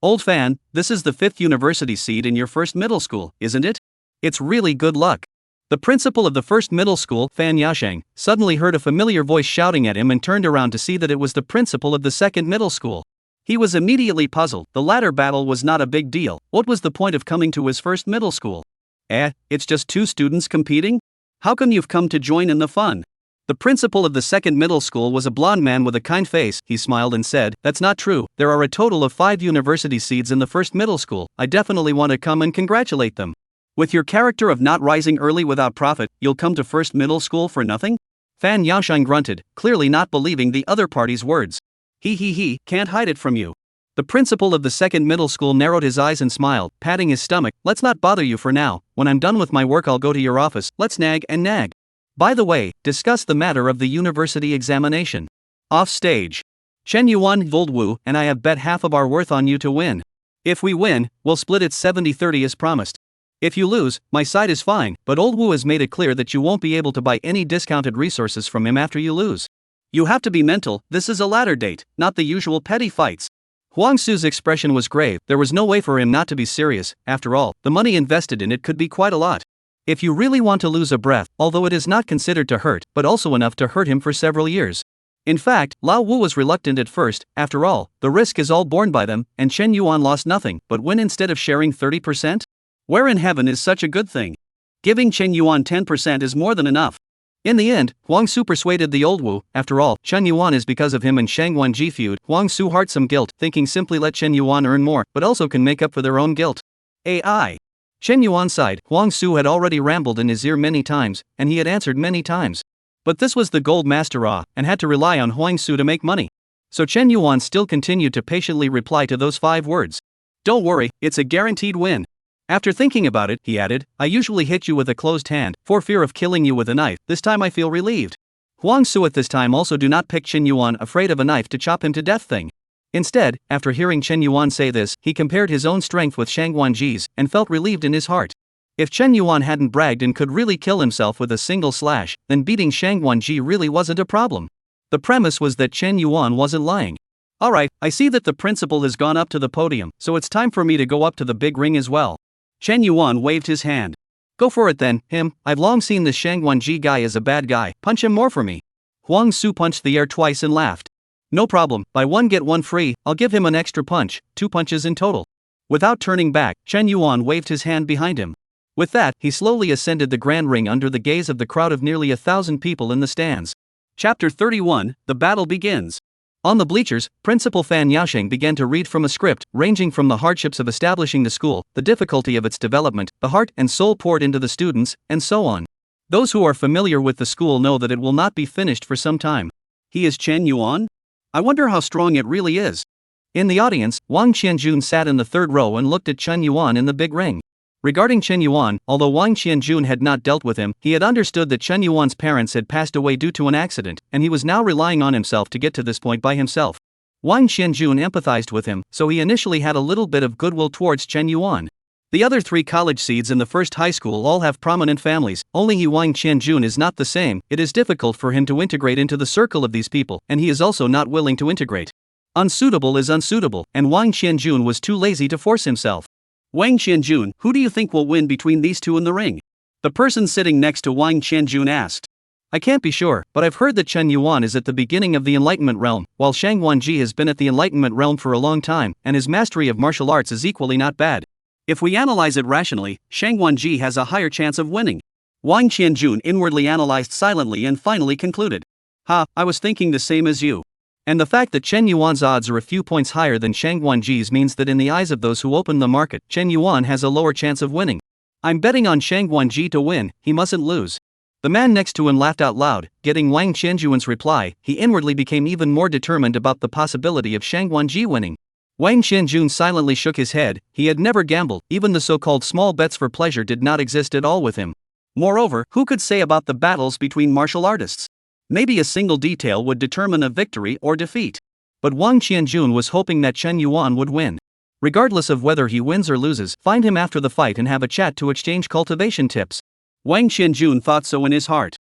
Old fan, this is the 5th university seed in your first middle school, isn't it? It's really good luck. The principal of the first middle school, Fan Yasheng, suddenly heard a familiar voice shouting at him and turned around to see that it was the principal of the second middle school. He was immediately puzzled. The ladder battle was not a big deal. What was the point of coming to his first middle school? It's just 2 students competing? How come you've come to join in the fun? The principal of the second middle school was a blonde man with a kind face. He smiled and said, "That's not true. There are a total of 5 university seeds in the first middle school. I definitely want to come and congratulate them. With your character of not rising early without profit, you'll come to first middle school for nothing?" Fan Yasheng grunted, clearly not believing the other party's words. He, can't hide it from you. The principal of the second middle school narrowed his eyes and smiled, patting his stomach. "Let's not bother you for now. When I'm done with my work, I'll go to your office. Let's nag and nag. By the way, discuss the matter of the university examination." Off stage. "Chen Yuan, Vold Wu, and I have bet half of our worth on you to win. If we win, we'll split it 70-30 as promised. If you lose, my side is fine, but old Wu has made it clear that you won't be able to buy any discounted resources from him after you lose. You have to be mental. This is a ladder date, not the usual petty fights." Huang Su's expression was grave. There was no way for him not to be serious. After all, the money invested in it could be quite a lot. If you really want to lose a breath, although it is not considered to hurt, but also enough to hurt him for several years. In fact, Lao Wu was reluctant at first. After all, the risk is all borne by them, and Chen Yuan lost nothing, but when instead of sharing 30%? Where in heaven is such a good thing? Giving Chen Yuan 10% is more than enough. In the end, Huang Su persuaded the old Wu. After all, Chen Yuan is because of him and Shang Guanji feud. Huang Su heart some guilt, thinking simply let Chen Yuan earn more, but also can make up for their own guilt. AI. Chen Yuan sighed. Huang Su had already rambled in his ear many times, and he had answered many times. But this was the gold master and had to rely on Huang Su to make money. So Chen Yuan still continued to patiently reply to those 5 words. "Don't worry, it's a guaranteed win." After thinking about it, he added, "I usually hit you with a closed hand, for fear of killing you with a knife. This time I feel relieved." Huang Su at this time also do not pick Chen Yuan afraid of a knife to chop him to death thing. Instead, after hearing Chen Yuan say this, he compared his own strength with Shang Guanji's, and felt relieved in his heart. If Chen Yuan hadn't bragged and could really kill himself with a single slash, then beating Shang Guanji really wasn't a problem. The premise was that Chen Yuan wasn't lying. "Alright, I see that the principal has gone up to the podium, so it's time for me to go up to the big ring as well." Chen Yuan waved his hand. "Go for it then, him. I've long seen this Shang Guanji guy as a bad guy. Punch him more for me." Huang Su punched the air twice and laughed. "No problem, buy one get one free. I'll give him an extra punch, 2 punches in total." Without turning back, Chen Yuan waved his hand behind him. With that, he slowly ascended the grand ring under the gaze of the crowd of nearly 1,000 people in the stands. Chapter 31, The Battle Begins. On the bleachers, Principal Fan Yasheng began to read from a script, ranging from the hardships of establishing the school, the difficulty of its development, the heart and soul poured into the students, and so on. Those who are familiar with the school know that it will not be finished for some time. He is Chen Yuan? I wonder how strong it really is. In the audience, Wang Qianjun sat in the 3rd row and looked at Chen Yuan in the big ring. Regarding Chen Yuan, although Wang Qianjun had not dealt with him, he had understood that Chen Yuan's parents had passed away due to an accident, and he was now relying on himself to get to this point by himself. Wang Qianjun empathized with him, so he initially had a little bit of goodwill towards Chen Yuan. The other 3 college seeds in the first high school all have prominent families, only he Wang Qianjun is not the same. It is difficult for him to integrate into the circle of these people, and he is also not willing to integrate. Unsuitable is unsuitable, and Wang Qianjun was too lazy to force himself. Wang Qianjun, who do you think will win between these 2 in the ring? The person sitting next to Wang Qianjun asked. I can't be sure, but I've heard that Chen Yuan is at the beginning of the Enlightenment realm, while Shang Guanji has been at the Enlightenment realm for a long time, and his mastery of martial arts is equally not bad. If we analyze it rationally, Shang Guanji has a higher chance of winning. Wang Qianjun inwardly analyzed silently and finally concluded. I was thinking the same as you. And the fact that Chen Yuan's odds are a few points higher than Shang Guanji's means that in the eyes of those who open the market, Chen Yuan has a lower chance of winning. I'm betting on Shang Guanji to win, he mustn't lose. The man next to him laughed out loud, getting Wang Qianjuan's reply. He inwardly became even more determined about the possibility of Shang Guanji winning. Wang Qianjun silently shook his head. He had never gambled, even the so-called small bets for pleasure did not exist at all with him. Moreover, who could say about the battles between martial artists? Maybe a single detail would determine a victory or defeat. But Wang Qianjun was hoping that Chen Yuan would win. Regardless of whether he wins or loses, find him after the fight and have a chat to exchange cultivation tips. Wang Qianjun thought so in his heart.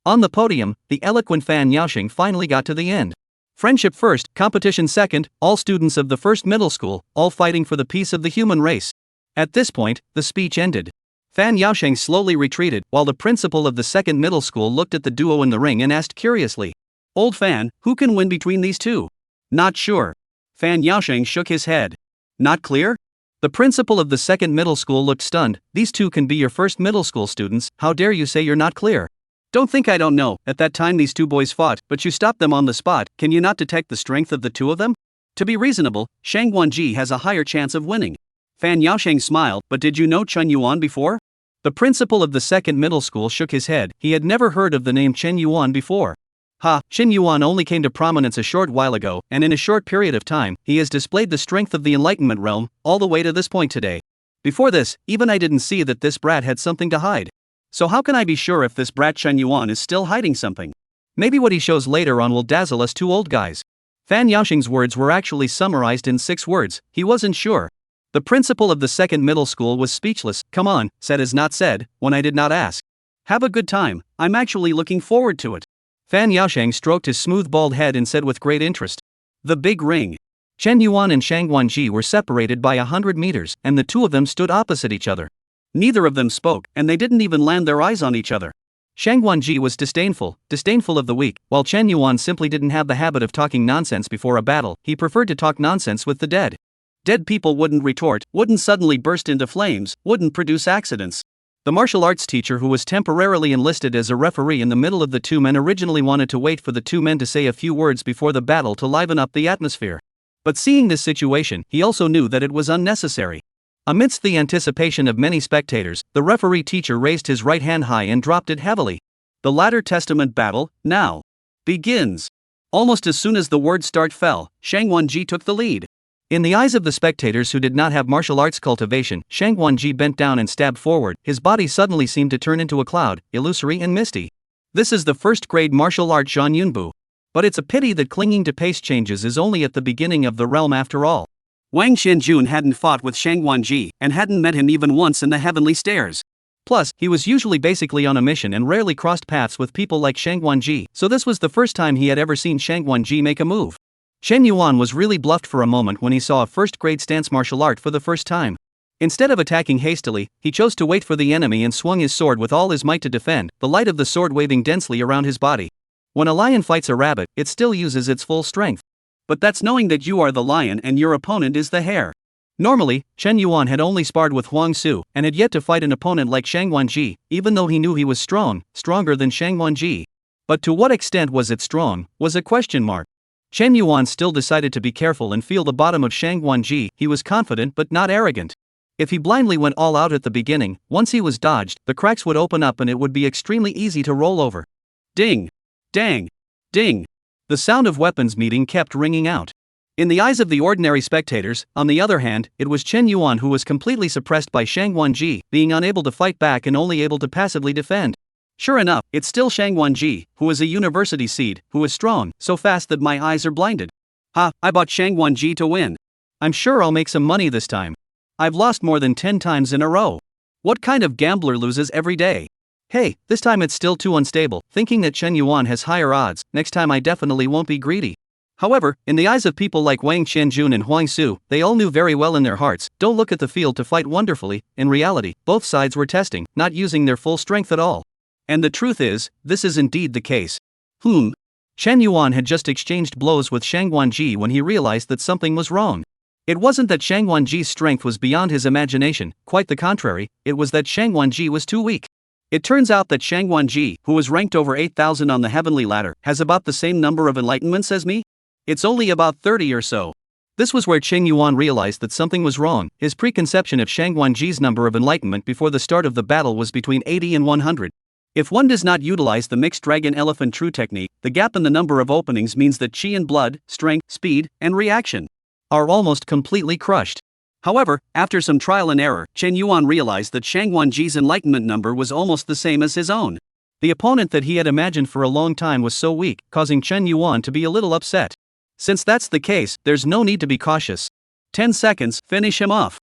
On the podium, the eloquent Fan Yaoxing finally got to the end. Friendship first, competition second, all students of the first middle school, all fighting for the peace of the human race. At this point, the speech ended. Fan Yaoxing slowly retreated, while the principal of the second middle school looked at the duo in the ring and asked curiously, "Old Fan, who can win between these two?" "Not sure." Fan Yaoxing shook his head. "Not clear?" The principal of the second middle school looked stunned. "These two can be your first middle school students, how dare you say you're not clear?" "Don't think I don't know, at that time these two boys fought, but you stopped them on the spot. Can you not detect the strength of the two of them? To be reasonable, Shang Guanji has a higher chance of winning." Fan Yaoxing smiled. "But did you know Chen Yuan before?" The principal of the second middle school shook his head. He had never heard of the name Chen Yuan before. Chen Yuan only came to prominence a short while ago, and in a short period of time, he has displayed the strength of the Enlightenment realm, all the way to this point today. Before this, even I didn't see that this brat had something to hide. So how can I be sure if this brat Chen Yuan is still hiding something? Maybe what he shows later on will dazzle us two old guys. Fan Yaoxing's words were actually summarized in 6 words. He wasn't sure. The principal of the second middle school was speechless. "Come on, said is not said, when I did not ask. Have a good time, I'm actually looking forward to it." Fan Yaoxing stroked his smooth bald head and said with great interest. The big ring. Chen Yuan and Shang Guanji were separated by 100 meters, and the two of them stood opposite each other. Neither of them spoke, and they didn't even land their eyes on each other. Shang Guanji was disdainful of the weak, while Chen Yuan simply didn't have the habit of talking nonsense before a battle. He preferred to talk nonsense with the dead. Dead people wouldn't retort, wouldn't suddenly burst into flames, wouldn't produce accidents. The martial arts teacher who was temporarily enlisted as a referee in the middle of the two men originally wanted to wait for the two men to say a few words before the battle to liven up the atmosphere. But seeing this situation, he also knew that it was unnecessary. Amidst the anticipation of many spectators, the referee teacher raised his right hand high and dropped it heavily. The Latter Testament battle, now, begins. Almost as soon as the word start fell, Shang Guanji took the lead. In the eyes of the spectators who did not have martial arts cultivation, Shang Guanji bent down and stabbed forward. His body suddenly seemed to turn into a cloud, illusory and misty. This is the first-grade martial art Zhan Yunbu. But it's a pity that clinging to pace changes is only at the beginning of the realm after all. Wang Qianjun hadn't fought with Shang Guanji and hadn't met him even once in the heavenly stairs. Plus, he was usually basically on a mission and rarely crossed paths with people like Shang Guanji, so this was the first time he had ever seen Shang Guanji make a move. Chen Yuan was really bluffed for a moment when he saw a first-grade stance martial art for the first time. Instead of attacking hastily, he chose to wait for the enemy and swung his sword with all his might to defend, the light of the sword waving densely around his body. When a lion fights a rabbit, it still uses its full strength. But that's knowing that you are the lion and your opponent is the hare. Normally, Chen Yuan had only sparred with Huang Su and had yet to fight an opponent like Shang Guanji, even though he knew he was stronger than Shang Guanji. But to what extent was it strong, was a question mark. Chen Yuan still decided to be careful and feel the bottom of Shang Guanji. He was confident but not arrogant. If he blindly went all out at the beginning, once he was dodged, the cracks would open up and it would be extremely easy to roll over. Ding! Dang! Ding! The sound of weapons meeting kept ringing out. In the eyes of the ordinary spectators, on the other hand, it was Chen Yuan who was completely suppressed by Shang Guanji, being unable to fight back and only able to passively defend. Sure enough, it's still Shang Guanji, who is a university seed, who is strong, so fast that my eyes are blinded. I bought Shang Guanji to win. I'm sure I'll make some money this time. I've lost more than 10 times in a row. What kind of gambler loses every day? Hey, this time it's still too unstable, thinking that Chen Yuan has higher odds. Next time I definitely won't be greedy. However, in the eyes of people like Wang Qianjun and Huang Su, they all knew very well in their hearts, don't look at the field to fight wonderfully. In reality, both sides were testing, not using their full strength at all. And the truth is, this is indeed the case. Chen Yuan had just exchanged blows with Shang Guanji when he realized that something was wrong. It wasn't that Shang Guanji's strength was beyond his imagination, quite the contrary, it was that Shang Guanji was too weak. It turns out that Shang Wanji, who was ranked over 8,000 on the heavenly ladder, has about the same number of enlightenments as me? It's only about 30 or so. This was where Cheng Yuan realized that something was wrong. His preconception of Shang Wanji's number of enlightenment before the start of the battle was between 80 and 100. If one does not utilize the mixed dragon-elephant true technique, the gap in the number of openings means that chi and blood, strength, speed, and reaction are almost completely crushed. However, after some trial and error, Chen Yuan realized that Shang Wanji's enlightenment number was almost the same as his own. The opponent that he had imagined for a long time was so weak, causing Chen Yuan to be a little upset. Since that's the case, there's no need to be cautious. 10 seconds, finish him off.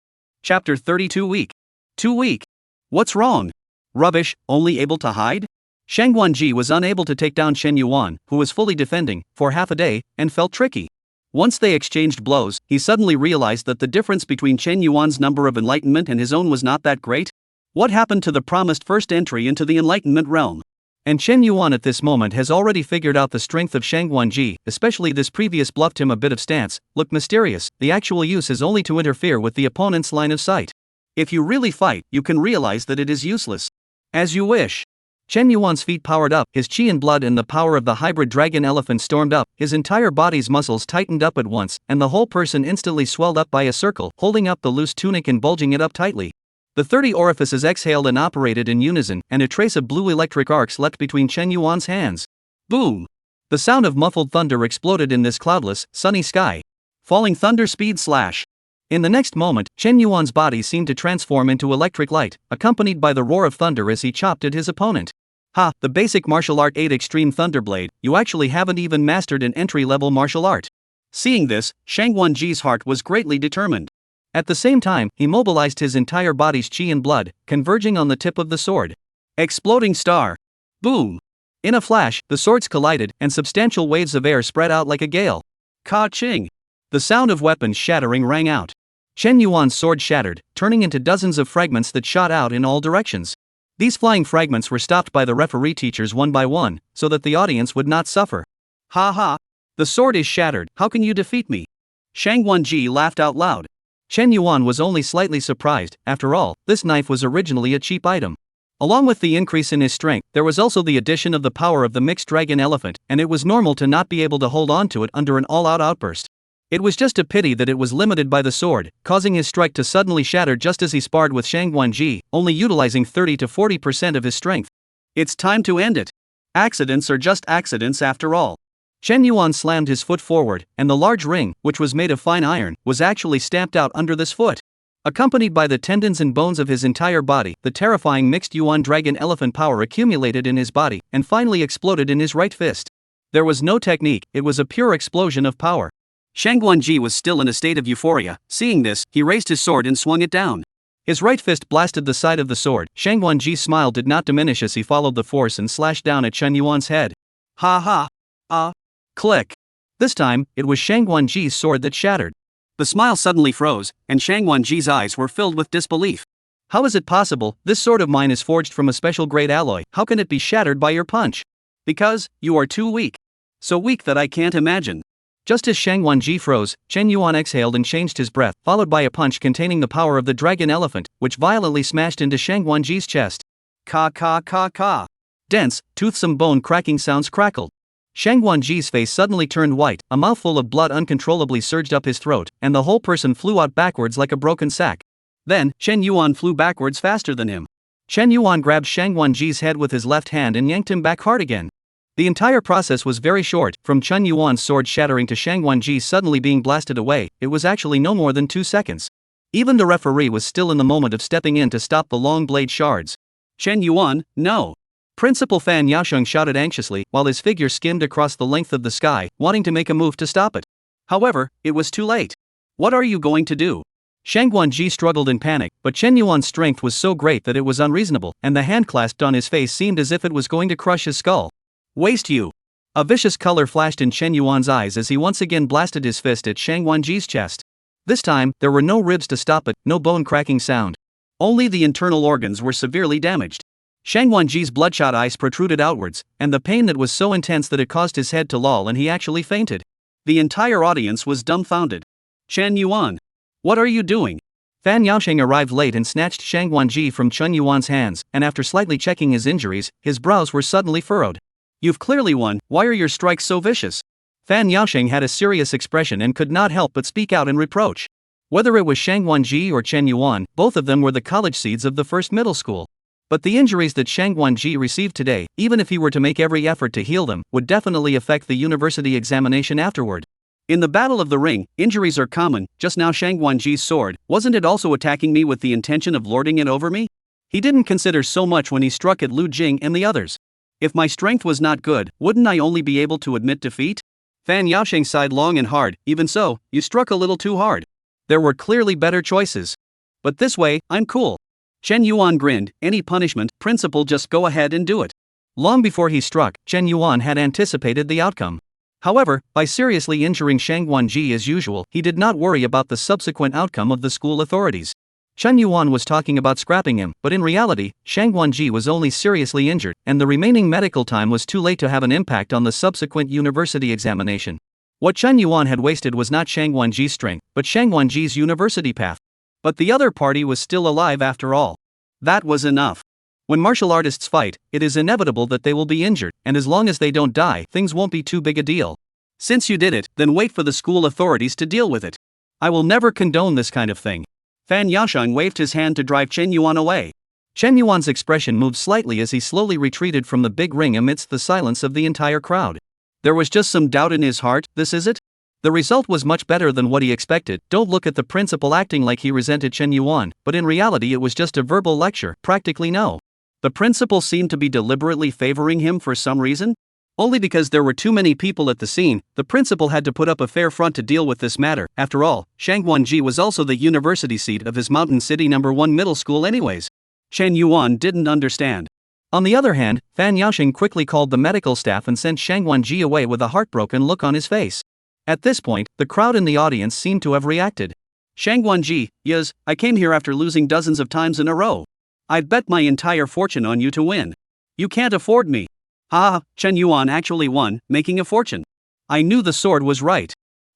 Chapter 32 Weak. Too weak. What's wrong? Rubbish, only able to hide? Shang Wanji was unable to take down Chen Yuan, who was fully defending, for half a day, and felt tricky. Once they exchanged blows, he suddenly realized that the difference between Chen Yuan's number of enlightenment and his own was not that great. What happened to the promised first entry into the enlightenment realm? And Chen Yuan at this moment has already figured out the strength of Shang Wanji, especially this previous bluffed him a bit of stance, looked mysterious, the actual use is only to interfere with the opponent's line of sight. If you really fight, you can realize that it is useless. As you wish. Chen Yuan's feet powered up, his chi and blood and the power of the hybrid dragon elephant stormed up, his entire body's muscles tightened up at once, and the whole person instantly swelled up by a circle, holding up the loose tunic and bulging it up tightly. The 30 orifices exhaled and operated in unison, and a trace of blue electric arcs leapt between Chen Yuan's hands. Boom! The sound of muffled thunder exploded in this cloudless, sunny sky. Falling thunder speed slash. In the next moment, Chen Yuan's body seemed to transform into electric light, accompanied by the roar of thunder as he chopped at his opponent. Ha, the basic martial art 8 Extreme Thunderblade, you actually haven't even mastered an entry-level martial art. Seeing this, Shang Wanji's heart was greatly determined. At the same time, he mobilized his entire body's chi and blood, converging on the tip of the sword. Exploding star. Boom! In a flash, the swords collided, and substantial waves of air spread out like a gale. Ka-ching! The sound of weapons shattering rang out. Chen Yuan's sword shattered, turning into dozens of fragments that shot out in all directions. These flying fragments were stopped by the referee teachers one by one, so that the audience would not suffer. Ha ha! The sword is shattered, how can you defeat me? Shang Wanji laughed out loud. Chen Yuan was only slightly surprised. After all, this knife was originally a cheap item. Along with the increase in his strength, there was also the addition of the power of the mixed dragon elephant, and it was normal to not be able to hold on to it under an all-out outburst. It was just a pity that it was limited by the sword, causing his strike to suddenly shatter just as he sparred with Shang Wanji, only utilizing 30 to 40% of his strength. It's time to end it. Accidents are just accidents after all. Chen Yuan slammed his foot forward, and the large ring, which was made of fine iron, was actually stamped out under this foot. Accompanied by the tendons and bones of his entire body, the terrifying mixed Yuan dragon elephant power accumulated in his body, and finally exploded in his right fist. There was no technique, it was a pure explosion of power. Shang Wanji was still in a state of euphoria. Seeing this, he raised his sword and swung it down. His right fist blasted the side of the sword. Shang Wanji's smile did not diminish as he followed the force and slashed down at Chen Yuan's head. Ha ha! Click! This time, it was Shang Wanji's sword that shattered. The smile suddenly froze, and Shang Wanji's eyes were filled with disbelief. How is it possible? This sword of mine is forged from a special grade alloy. How can it be shattered by your punch? Because, you are too weak. So weak that I can't imagine. Just as Shang Wanji froze, Chen Yuan exhaled and changed his breath, followed by a punch containing the power of the dragon elephant, which violently smashed into Shang Wanji's chest. Ka. Dense, toothsome bone cracking sounds crackled. Shang Wanji's face suddenly turned white, a mouthful of blood uncontrollably surged up his throat, and the whole person flew out backwards like a broken sack. Then, Chen Yuan flew backwards faster than him. Chen Yuan grabbed Shang Wanji's head with his left hand and yanked him back hard again. The entire process was very short, from Chen Yuan's sword shattering to Shang Wanji suddenly being blasted away. It was actually no more than 2 seconds. Even the referee was still in the moment of stepping in to stop the long blade shards. Chen Yuan, no! Principal Fan Yaosheng shouted anxiously, while his figure skimmed across the length of the sky, wanting to make a move to stop it. However, it was too late. What are you going to do? Shang Wanji struggled in panic, but Chen Yuan's strength was so great that it was unreasonable, and the hand clasped on his face seemed as if it was going to crush his skull. Waste you! A vicious color flashed in Chen Yuan's eyes as he once again blasted his fist at Shang Wanji's chest. This time, there were no ribs to stop it, no bone cracking sound. Only the internal organs were severely damaged. Shang Wanji's bloodshot eyes protruded outwards, and the pain that was so intense that it caused his head to loll and he actually fainted. The entire audience was dumbfounded. Chen Yuan! What are you doing? Fan Yaosheng arrived late and snatched Shang Guanji from Chen Yuan's hands, and after slightly checking his injuries, his brows were suddenly furrowed. You've clearly won, why are your strikes so vicious? Fan Yaosheng had a serious expression and could not help but speak out in reproach. Whether it was Shang Guanji or Chen Yuan, both of them were the college seeds of the first middle school. But the injuries that Shang Guanji received today, even if he were to make every effort to heal them, would definitely affect the university examination afterward. In the battle of the ring, injuries are common. Just now Shang Guanji's sword, wasn't it also attacking me with the intention of lording it over me? He didn't consider so much when he struck at Lu Jing and the others. If my strength was not good, wouldn't I only be able to admit defeat? Fan Yaosheng sighed long and hard. Even so, you struck a little too hard. There were clearly better choices. But this way, I'm cool. Chen Yuan grinned. Any punishment, principal, just go ahead and do it. Long before he struck, Chen Yuan had anticipated the outcome. However, by seriously injuring Shang Guanji as usual, he did not worry about the subsequent outcome of the school authorities. Chen Yuan was talking about scrapping him, but in reality, Shang Guanji was only seriously injured, and the remaining medical time was too late to have an impact on the subsequent university examination. What Chen Yuan had wasted was not Shang Guanji's strength, but Shang Guanji's university path. But the other party was still alive after all. That was enough. When martial artists fight, it is inevitable that they will be injured, and as long as they don't die, things won't be too big a deal. Since you did it, then wait for the school authorities to deal with it. I will never condone this kind of thing. Fan Yaosheng waved his hand to drive Chen Yuan away. Chen Yuan's expression moved slightly as he slowly retreated from the big ring amidst the silence of the entire crowd. There was just some doubt in his heart. This is it? The result was much better than what he expected. Don't look at the principal acting like he resented Chen Yuan, but in reality it was just a verbal lecture, practically no. The principal seemed to be deliberately favoring him for some reason? Only because there were too many people at the scene, the principal had to put up a fair front to deal with this matter. After all, Shang Guanji was also the university seat of his Mountain City No. 1 middle school anyways. Chen Yuan didn't understand. On the other hand, Fan Yaosheng quickly called the medical staff and sent Shang Guanji away with a heartbroken look on his face. At this point, the crowd in the audience seemed to have reacted. Shang Guanji, yes, I came here after losing dozens of times in a row. I'd bet my entire fortune on you to win. You can't afford me. Ha, Chen Yuan actually won, making a fortune. I knew the sword was right.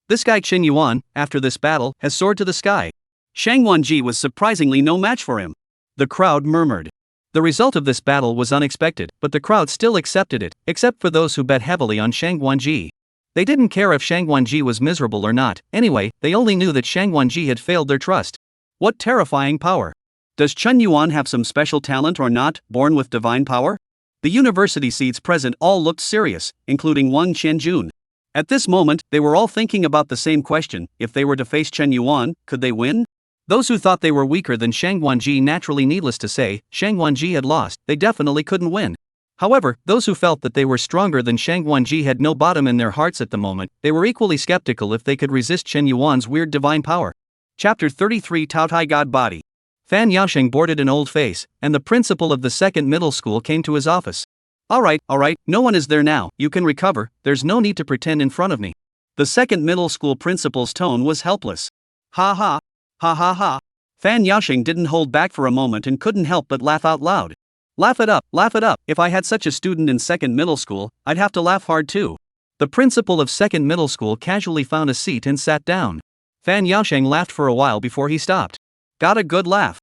This guy Chen Yuan, after this battle, has soared to the sky. Shang Guanji was surprisingly no match for him. The crowd murmured. The result of this battle was unexpected, but the crowd still accepted it, except for those who bet heavily on Shang Guanji. They didn't care if Shang Guanji was miserable or not. Anyway, they only knew that Shang Guanji had failed their trust. What terrifying power! Does Chen Yuan have some special talent or not, born with divine power? The university seats present all looked serious, including Wang Qianjun. At this moment, they were all thinking about the same question: if they were to face Chen Yuan, could they win? Those who thought they were weaker than Shang Guanji, naturally needless to say, Shang Guanji had lost, they definitely couldn't win. However, those who felt that they were stronger than Shang Guanji had no bottom in their hearts at the moment. They were equally skeptical if they could resist Chen Yuan's weird divine power. Chapter 33: Taotai God Body. Fan Yaosheng boarded an old face, and the principal of the second middle school came to his office. All right, no one is there now, you can recover, there's no need to pretend in front of me. The second middle school principal's tone was helpless. Ha ha, ha ha ha. Fan Yaosheng didn't hold back for a moment and couldn't help but laugh out loud. Laugh it up, laugh it up. If I had such a student in second middle school, I'd have to laugh hard too. The principal of second middle school casually found a seat and sat down. Fan Yaosheng laughed for a while before he stopped. Got a good laugh.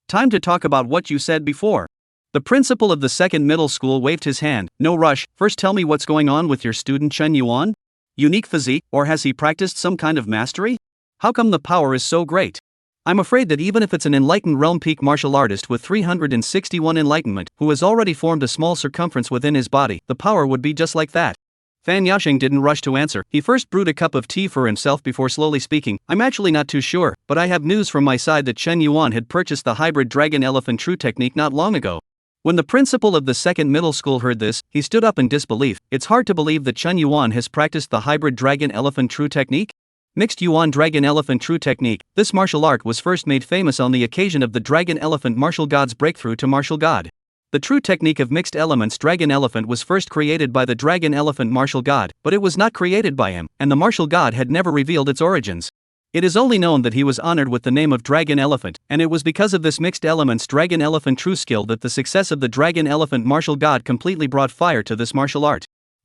Time to talk about what you said before. The principal of the second middle school waved his hand. No rush, first tell me what's going on with your student Chen Yuan? Unique physique, or has he practiced some kind of mastery? How come the power is so great? I'm afraid that even if it's an enlightened realm peak martial artist with 361 enlightenment, who has already formed a small circumference within his body, the power would be just like that. Fan Yaosheng didn't rush to answer. He first brewed a cup of tea for himself before slowly speaking. I'm actually not too sure, but I have news from my side that Chen Yuan had purchased the hybrid dragon elephant true technique not long ago. When the principal of the second middle school heard this, he stood up in disbelief. It's hard to believe that Chen Yuan has practiced the hybrid dragon elephant true technique? Mixed Yuan Dragon Elephant True Technique. This martial art was first made famous on the occasion of the Dragon Elephant martial god's breakthrough to martial god. The true technique of mixed elements Dragon Elephant was first created by the Dragon Elephant martial god, but it was not created by him, and the martial god had never revealed its origins. It is only known that he was honored with the name of Dragon Elephant, and it was because of this mixed elements Dragon Elephant true skill that the success of the Dragon Elephant martial god completely brought fire to this martial art.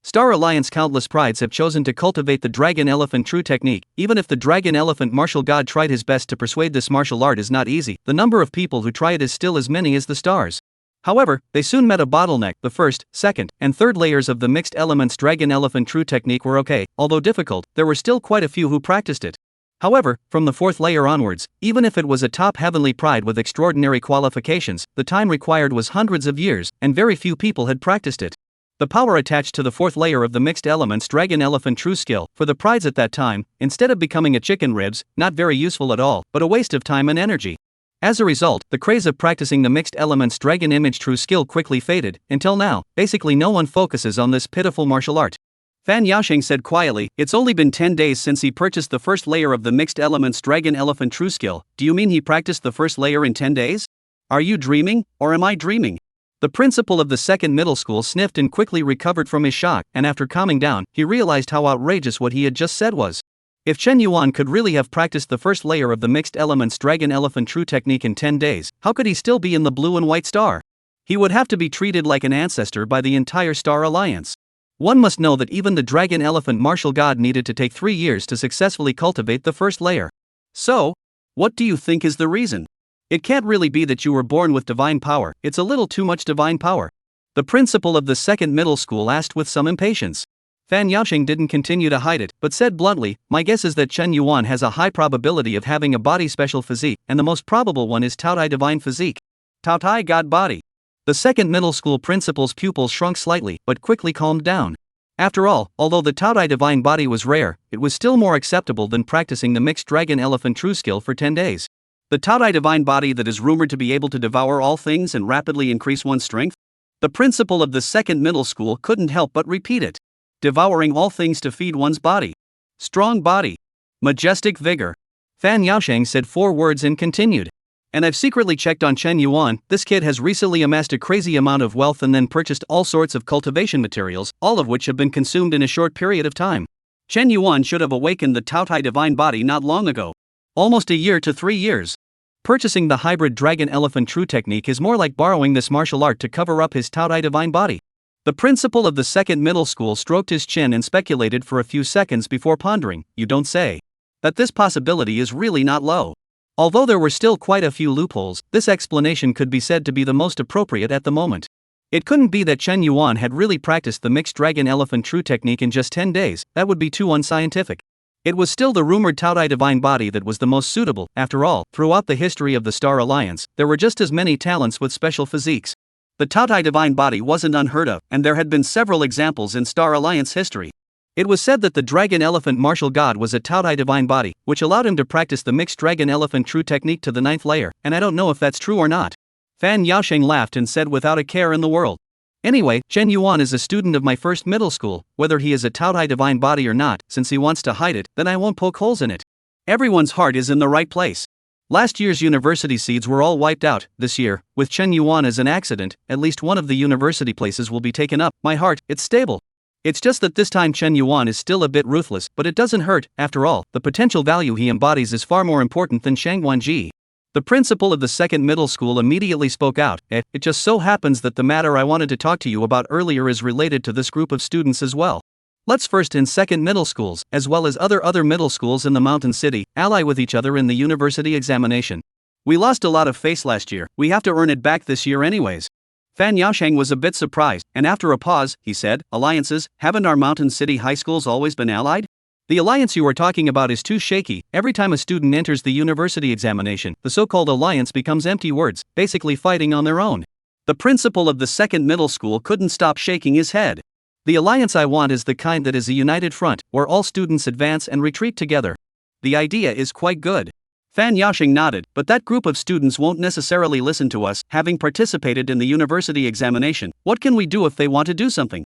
Star Alliance countless prides have chosen to cultivate the Dragon Elephant True Technique. Even if the Dragon Elephant martial god tried his best to persuade this martial art is not easy, the number of people who try it is still as many as the stars. However, they soon met a bottleneck. The first, second, and third layers of the mixed elements Dragon Elephant True Technique were okay, although difficult, there were still quite a few who practiced it. However, from the fourth layer onwards, even if it was a top heavenly pride with extraordinary qualifications, the time required was hundreds of years, and very few people had practiced it. The power attached to the fourth layer of the mixed elements Dragon Elephant True Skill, for the prides at that time, instead of becoming a chicken ribs, not very useful at all, but a waste of time and energy. As a result, the craze of practicing the mixed elements Dragon Image True Skill quickly faded. Until now, basically no one focuses on this pitiful martial art. Fan Yaosheng said quietly, "It's only been 10 days since he purchased the first layer of the mixed elements Dragon Elephant True Skill. Do you mean he practiced the first layer in 10 days? Are you dreaming, or am I dreaming?" The principal of the second middle school sniffed and quickly recovered from his shock, and after calming down, he realized how outrageous what he had just said was. If Chen Yuan could really have practiced the first layer of the mixed elements Dragon Elephant True Technique in 10 days, how could he still be in the blue and white star? He would have to be treated like an ancestor by the entire Star Alliance. One must know that even the Dragon Elephant martial god needed to take 3 years to successfully cultivate the first layer. So, what do you think is the reason? It can't really be that you were born with divine power, it's a little too much divine power. The principal of the second middle school asked with some impatience. Fan Yaosheng didn't continue to hide it, but said bluntly, "My guess is that Chen Yuan has a high probability of having a body special physique, and the most probable one is Taotai divine physique. Taotai god body." The second middle school principal's pupils shrunk slightly, but quickly calmed down. After all, although the Taotai divine body was rare, it was still more acceptable than practicing the mixed Dragon Elephant True Skill for 10 days. The Taotai divine body that is rumored to be able to devour all things and rapidly increase one's strength? The principal of the second middle school couldn't help but repeat it. Devouring all things to feed one's body. Strong body. Majestic vigor. Fan Yaosheng said 4 words and continued. "And I've secretly checked on Chen Yuan. This kid has recently amassed a crazy amount of wealth and then purchased all sorts of cultivation materials, all of which have been consumed in a short period of time. Chen Yuan should have awakened the Taotai divine body not long ago. Almost a year to 3 years. Purchasing the hybrid Dragon Elephant True Technique is more like borrowing this martial art to cover up his Taotai divine body." The principal of the second middle school stroked his chin and speculated for a few seconds before pondering. "You don't say. That this possibility is really not low." Although there were still quite a few loopholes, this explanation could be said to be the most appropriate at the moment. It couldn't be that Chen Yuan had really practiced the mixed Dragon Elephant True Technique in just 10 days, that would be too unscientific. It was still the rumored Taotai divine body that was the most suitable. After all, throughout the history of the Star Alliance, there were just as many talents with special physiques. The Taotai divine body wasn't unheard of, and there had been several examples in Star Alliance history. It was said that the Dragon Elephant martial god was a Taotai divine body, which allowed him to practice the mixed Dragon Elephant True Technique to the 9th layer, and I don't know if that's true or not. Fan Yaosheng laughed and said without a care in the world. "Anyway, Chen Yuan is a student of my first middle school. Whether he is a Taotai divine body or not, since he wants to hide it, then I won't poke holes in it. Everyone's heart is in the right place. Last year's university seeds were all wiped out. This year, with Chen Yuan as an accident, at least one of the university places will be taken up. My heart, it's stable. It's just that this time Chen Yuan is still a bit ruthless, but it doesn't hurt. After all, the potential value he embodies is far more important than Shang Wanji." The principal of the second middle school immediately spoke out. It just so happens that the matter I wanted to talk to you about earlier is related to this group of students as well. Let's first and second middle schools, as well as other middle schools in the mountain city, ally with each other in the university examination. We lost a lot of face last year, we have to earn it back this year anyways." Fan Yaosheng was a bit surprised, and after a pause, he said, "Alliances, haven't our mountain city high schools always been allied? The alliance you are talking about is too shaky. Every time a student enters the university examination, the so-called alliance becomes empty words, basically fighting on their own." The principal of the second middle school couldn't stop shaking his head. "The alliance I want is the kind that is a united front, where all students advance and retreat together. The idea is quite good." Fan Yaosheng nodded, "But that group of students won't necessarily listen to us, having participated in the university examination. What can we do if they want to do something?"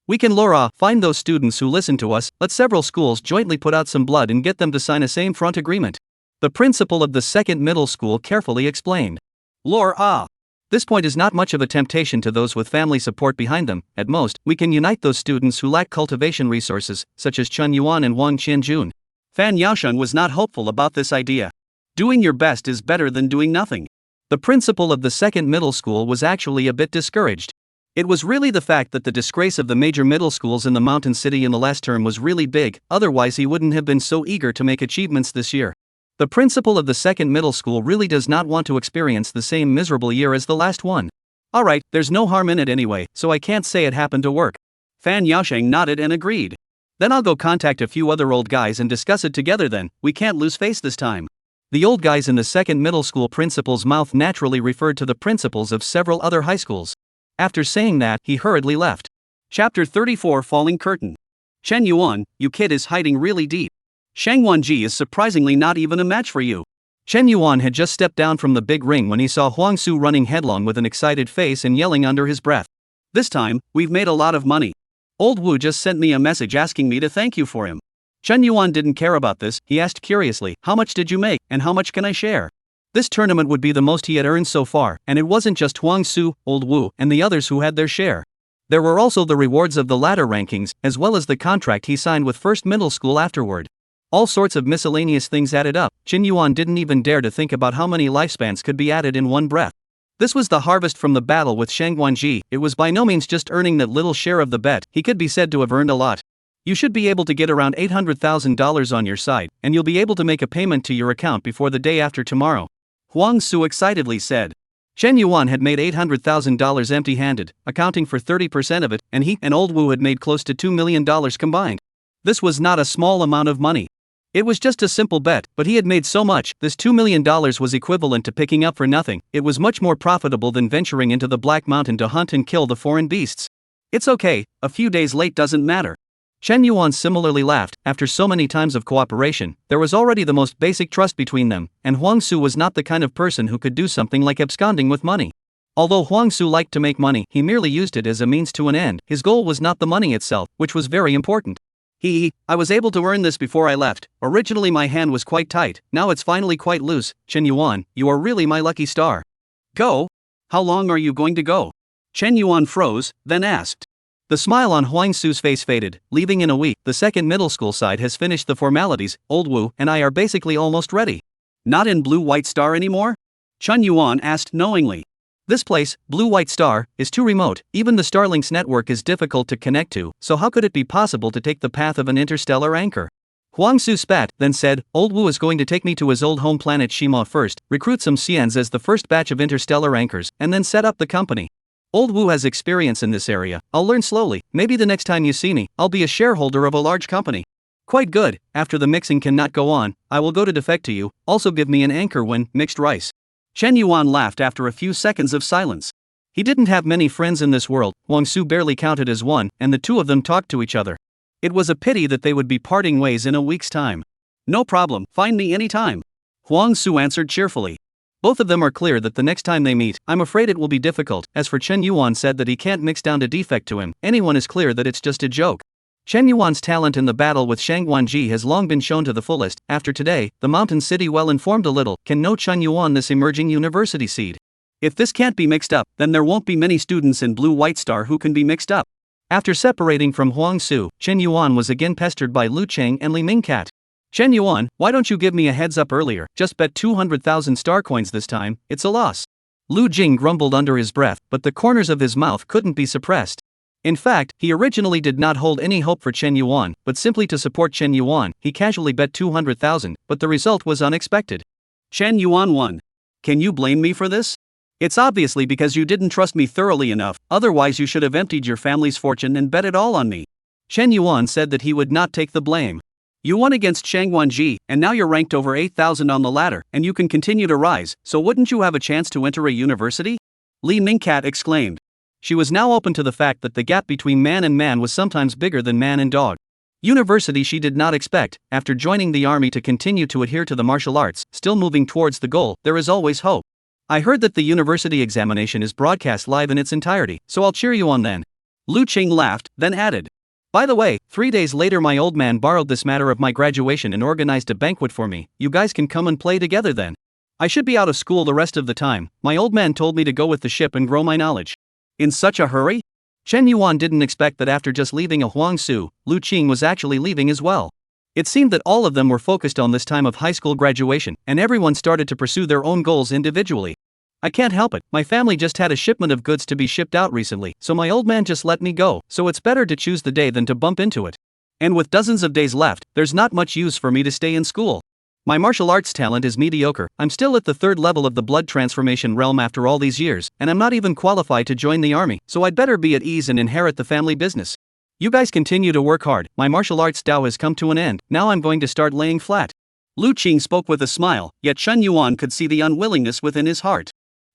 We can find those students who listen to us, let several schools jointly put out some blood and get them to sign a same front agreement." The principal of the second middle school carefully explained. This point is not much of a temptation to those with family support behind them. At most, we can unite those students who lack cultivation resources, such as Chen Yuan and Wang Qianjun. Fan Yaosheng was not hopeful about this idea. Doing your best is better than doing nothing. The principal of the second middle school was actually a bit discouraged. It was really the fact that the disgrace of the major middle schools in the mountain city in the last term was really big, otherwise he wouldn't have been so eager to make achievements this year. The principal of the second middle school really does not want to experience the same miserable year as the last one. Alright, there's no harm in it anyway, so I can't say it happened to work. Fan Yaosheng nodded and agreed. Then I'll go contact a few other old guys and discuss it together then, we can't lose face this time. The old guys in the second middle school principal's mouth naturally referred to the principals of several other high schools. After saying that, he hurriedly left. Chapter 34 Falling Curtain. Chen Yuan, you kid is hiding really deep. Shang Wanji is surprisingly not even a match for you. Chen Yuan had just stepped down from the big ring when he saw Huang Su running headlong with an excited face and yelling under his breath. This time, we've made a lot of money. Old Wu just sent me a message asking me to thank you for him. Chen Yuan didn't care about this, he asked curiously, how much did you make, and how much can I share? This tournament would be the most he had earned so far, and it wasn't just Huang Su, Old Wu, and the others who had their share. There were also the rewards of the ladder rankings, as well as the contract he signed with First Middle School afterward. All sorts of miscellaneous things added up. Chen Yuan didn't even dare to think about how many lifespans could be added in one breath. This was the harvest from the battle with Shang Guanji. It was by no means just earning that little share of the bet, he could be said to have earned a lot. You should be able to get around $800,000 on your side, and you'll be able to make a payment to your account before the day after tomorrow. Huang Su excitedly said. Chen Yuan had made $800,000 empty-handed, accounting for 30% of it, and he and Old Wu had made close to $2 million combined. This was not a small amount of money. It was just a simple bet, but he had made so much, this $2 million was equivalent to picking up for nothing. It was much more profitable than venturing into the Black Mountain to hunt and kill the foreign beasts. It's okay, a few days late doesn't matter. Chen Yuan similarly laughed. After so many times of cooperation, there was already the most basic trust between them, and Huang Su was not the kind of person who could do something like absconding with money. Although Huang Su liked to make money, he merely used it as a means to an end. His goal was not the money itself, which was very important. I was able to earn this before I left. Originally my hand was quite tight, now it's finally quite loose. Chen Yuan, you are really my lucky star. Go? How long are you going to go? Chen Yuan froze, then asked. The smile on Huang Su's face faded. Leaving in a week, the second middle school side has finished the formalities. Old Wu and I are basically almost ready. Not in Blue White Star anymore? Chen Yuan asked knowingly. This place, Blue White Star, is too remote. Even the Starlink's network is difficult to connect to, so how could it be possible to take the path of an interstellar anchor? Huang Su spat, then said, Old Wu is going to take me to his old home planet Shima first, recruit some Xians as the first batch of interstellar anchors, and then set up the company. Old Wu has experience in this area. I'll learn slowly. Maybe the next time you see me, I'll be a shareholder of a large company. Quite good. After the mixing cannot go on, I will go to defect to you. Also give me an anchor when mixed rice. Chen Yuan laughed after a few seconds of silence. He didn't have many friends in this world. Huang Su barely counted as one, and the two of them talked to each other. It was a pity that they would be parting ways in a week's time. No problem, find me anytime. Huang Su answered cheerfully. Both of them are clear that the next time they meet, I'm afraid it will be difficult. As for Chen Yuan said that he can't mix down to defect to him, anyone is clear that it's just a joke. Chen Yuan's talent in the battle with Shang Guanji has long been shown to the fullest. After today, the mountain city well informed a little, can know Chen Yuan this emerging university seed. If this can't be mixed up, then there won't be many students in Blue White Star who can be mixed up. After separating from Huang Su, Chen Yuan was again pestered by Lu Cheng and Li Mingcat. Chen Yuan, why don't you give me a heads up earlier? Just bet 200,000 star coins this time, it's a loss. Lu Jing grumbled under his breath, but the corners of his mouth couldn't be suppressed. In fact, he originally did not hold any hope for Chen Yuan, but simply to support Chen Yuan, he casually bet 200,000, but the result was unexpected. Chen Yuan won. Can you blame me for this? It's obviously because you didn't trust me thoroughly enough, otherwise you should have emptied your family's fortune and bet it all on me. Chen Yuan said that he would not take the blame. You won against Shang Guanji, and now you're ranked over 8,000 on the ladder, and you can continue to rise, so wouldn't you have a chance to enter a university? Li Mingcat exclaimed. She was now open to the fact that the gap between man and man was sometimes bigger than man and dog. University she did not expect. After joining the army to continue to adhere to the martial arts, still moving towards the goal, there is always hope. I heard that the university examination is broadcast live in its entirety, so I'll cheer you on then. Lu Qing laughed, then added. By the way, 3 days later my old man borrowed this matter of my graduation and organized a banquet for me. You guys can come and play together then. I should be out of school the rest of the time. My old man told me to go with the ship and grow my knowledge. In such a hurry? Chen Yuan didn't expect that after just leaving a Huang Su, Lu Qing was actually leaving as well. It seemed that all of them were focused on this time of high school graduation, and everyone started to pursue their own goals individually. I can't help it, my family just had a shipment of goods to be shipped out recently, so my old man just let me go, so it's better to choose the day than to bump into it. And with dozens of days left, there's not much use for me to stay in school. My martial arts talent is mediocre, I'm still at the 3rd level of the blood transformation realm after all these years, and I'm not even qualified to join the army, so I'd better be at ease and inherit the family business. You guys continue to work hard, my martial arts Tao has come to an end, now I'm going to start laying flat. Lu Qing spoke with a smile, yet Chen Yuan could see the unwillingness within his heart.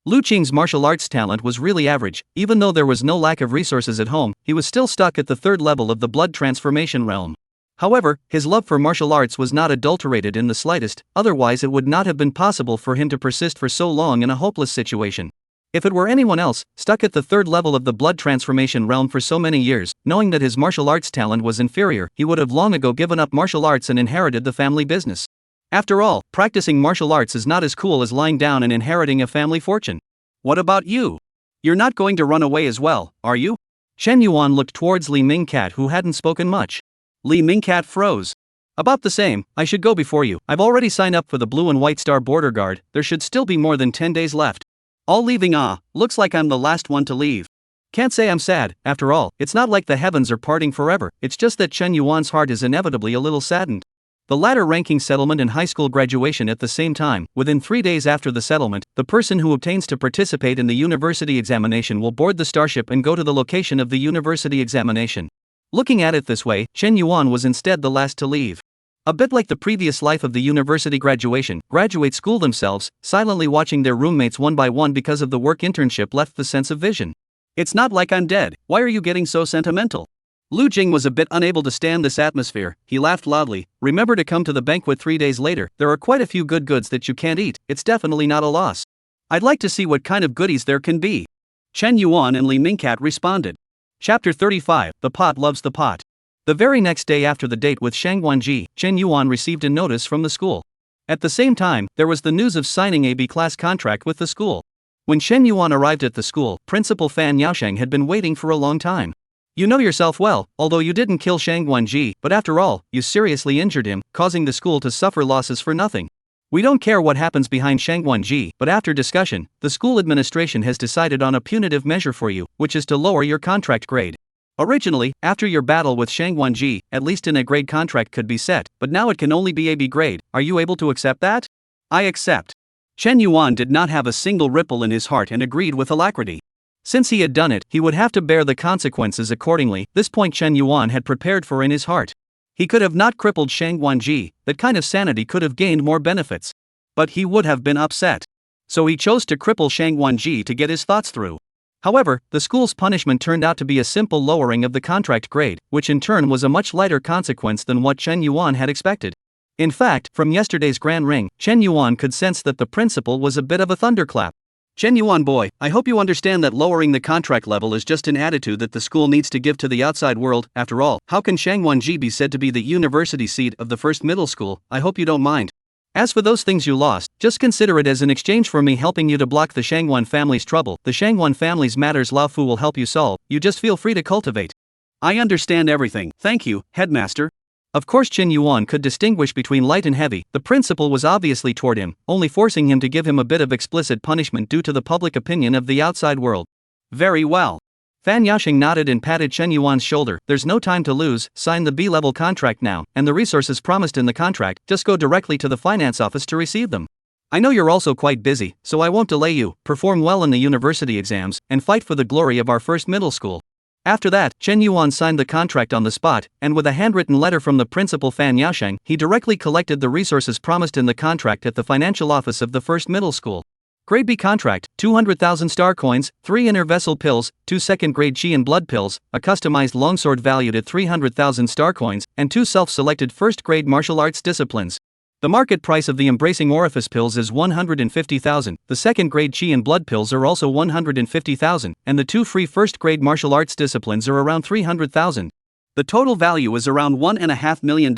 Lu Qing's martial arts talent was really average, even though there was no lack of resources at home, he was still stuck at the 3rd level of the blood transformation realm. However, his love for martial arts was not adulterated in the slightest, otherwise it would not have been possible for him to persist for so long in a hopeless situation. If it were anyone else, stuck at the 3rd level of the blood transformation realm for so many years, knowing that his martial arts talent was inferior, he would have long ago given up martial arts and inherited the family business. After all, practicing martial arts is not as cool as lying down and inheriting a family fortune. What about you? You're not going to run away as well, are you? Chen Yuan looked towards Li Mingcat, who hadn't spoken much. Li Mingcat froze. About the same, I should go before you. I've already signed up for the Blue and White Star Border Guard, there should still be more than 10 days left. All leaving looks like I'm the last one to leave. Can't say I'm sad, after all, it's not like the heavens are parting forever, it's just that Chen Yuan's heart is inevitably a little saddened. The latter ranking settlement and high school graduation at the same time, within 3 days after the settlement, the person who obtains to participate in the university examination will board the starship and go to the location of the university examination. Looking at it this way, Chen Yuan was instead the last to leave. A bit like the previous life of the university graduation, graduates school themselves, silently watching their roommates one by one because of the work internship left the sense of vision. It's not like I'm dead, why are you getting so sentimental? Lu Jing was a bit unable to stand this atmosphere, he laughed loudly. Remember to come to the banquet 3 days later, there are quite a few good goods that you can't eat, it's definitely not a loss. I'd like to see what kind of goodies there can be. Chen Yuan and Li Mingcat responded. Chapter 35, The Pot Loves the Pot. The very next day after the date with Shang Guanji, Chen Yuan received a notice from the school. At the same time, there was the news of signing a B-class contract with the school. When Chen Yuan arrived at the school, Principal Fan Yaosheng had been waiting for a long time. You know yourself well, although you didn't kill Shang Guanji, but after all, you seriously injured him, causing the school to suffer losses for nothing. We don't care what happens behind Shang Guanji, but after discussion, the school administration has decided on a punitive measure for you, which is to lower your contract grade. Originally, after your battle with Shang Guanji, at least an A grade contract could be set, but now it can only be a B grade. Are you able to accept that? I accept. Chen Yuan did not have a single ripple in his heart and agreed with alacrity. Since he had done it, he would have to bear the consequences accordingly. This point Chen Yuan had prepared for in his heart. He could have not crippled Shang Guanji, that kind of sanity could have gained more benefits. But he would have been upset. So he chose to cripple Shang Guanji to get his thoughts through. However, the school's punishment turned out to be a simple lowering of the contract grade, which in turn was a much lighter consequence than what Chen Yuan had expected. In fact, from yesterday's grand ring, Chen Yuan could sense that the principal was a bit of a thunderclap. Chen Yuan boy, I hope you understand that lowering the contract level is just an attitude that the school needs to give to the outside world. After all, how can Shangguanji be said to be the university seat of the first middle school? I hope you don't mind. As for those things you lost, just consider it as an exchange for me helping you to block the Shangguan family's trouble. The Shangguan family's matters Lao Fu will help you solve, you just feel free to cultivate. I understand everything, thank you, headmaster. Of course Chen Yuan could distinguish between light and heavy. The principal was obviously toward him, only forcing him to give him a bit of explicit punishment due to the public opinion of the outside world. Very well. Fan Yaosheng nodded and patted Chen Yuan's shoulder. There's no time to lose, sign the B-level contract now, and the resources promised in the contract, just go directly to the finance office to receive them. I know you're also quite busy, so I won't delay you. Perform well in the university exams, and fight for the glory of our first middle school. After that, Chen Yuan signed the contract on the spot, and with a handwritten letter from the principal Fan Yaosheng, he directly collected the resources promised in the contract at the financial office of the first middle school. Grade B contract, 200,000 star coins, 3 inner vessel pills, 2 second-grade chi and blood pills, a customized longsword valued at 300,000 star coins, and 2 self-selected first-grade martial arts disciplines. The market price of the embracing orifice pills is 150,000, the second-grade chi and blood pills are also 150,000, and the 2 free first-grade martial arts disciplines are around 300,000. The total value is around $1.5 million.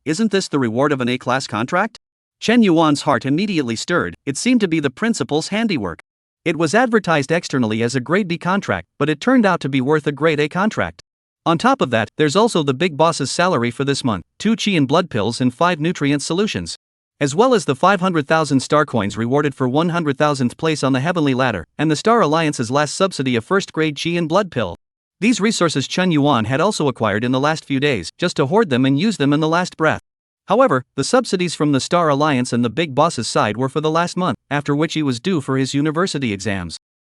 Isn't this the reward of an A-class contract? Chen Yuan's heart immediately stirred. It seemed to be the principal's handiwork. It was advertised externally as a grade B contract, but it turned out to be worth a grade A contract. On top of that, there's also the big boss's salary for this month, 2 chi and blood pills and 5 nutrient solutions. as well as the 500,000 star coins rewarded for 100,000th place on the heavenly ladder, and the Star Alliance's last subsidy of first-grade chi and blood pill. These resources Chen Yuan had also acquired in the last few days, just to hoard them and use them in the last breath. However, the subsidies from the Star Alliance and the big boss's side were for the last month, after which he was due for his university exams.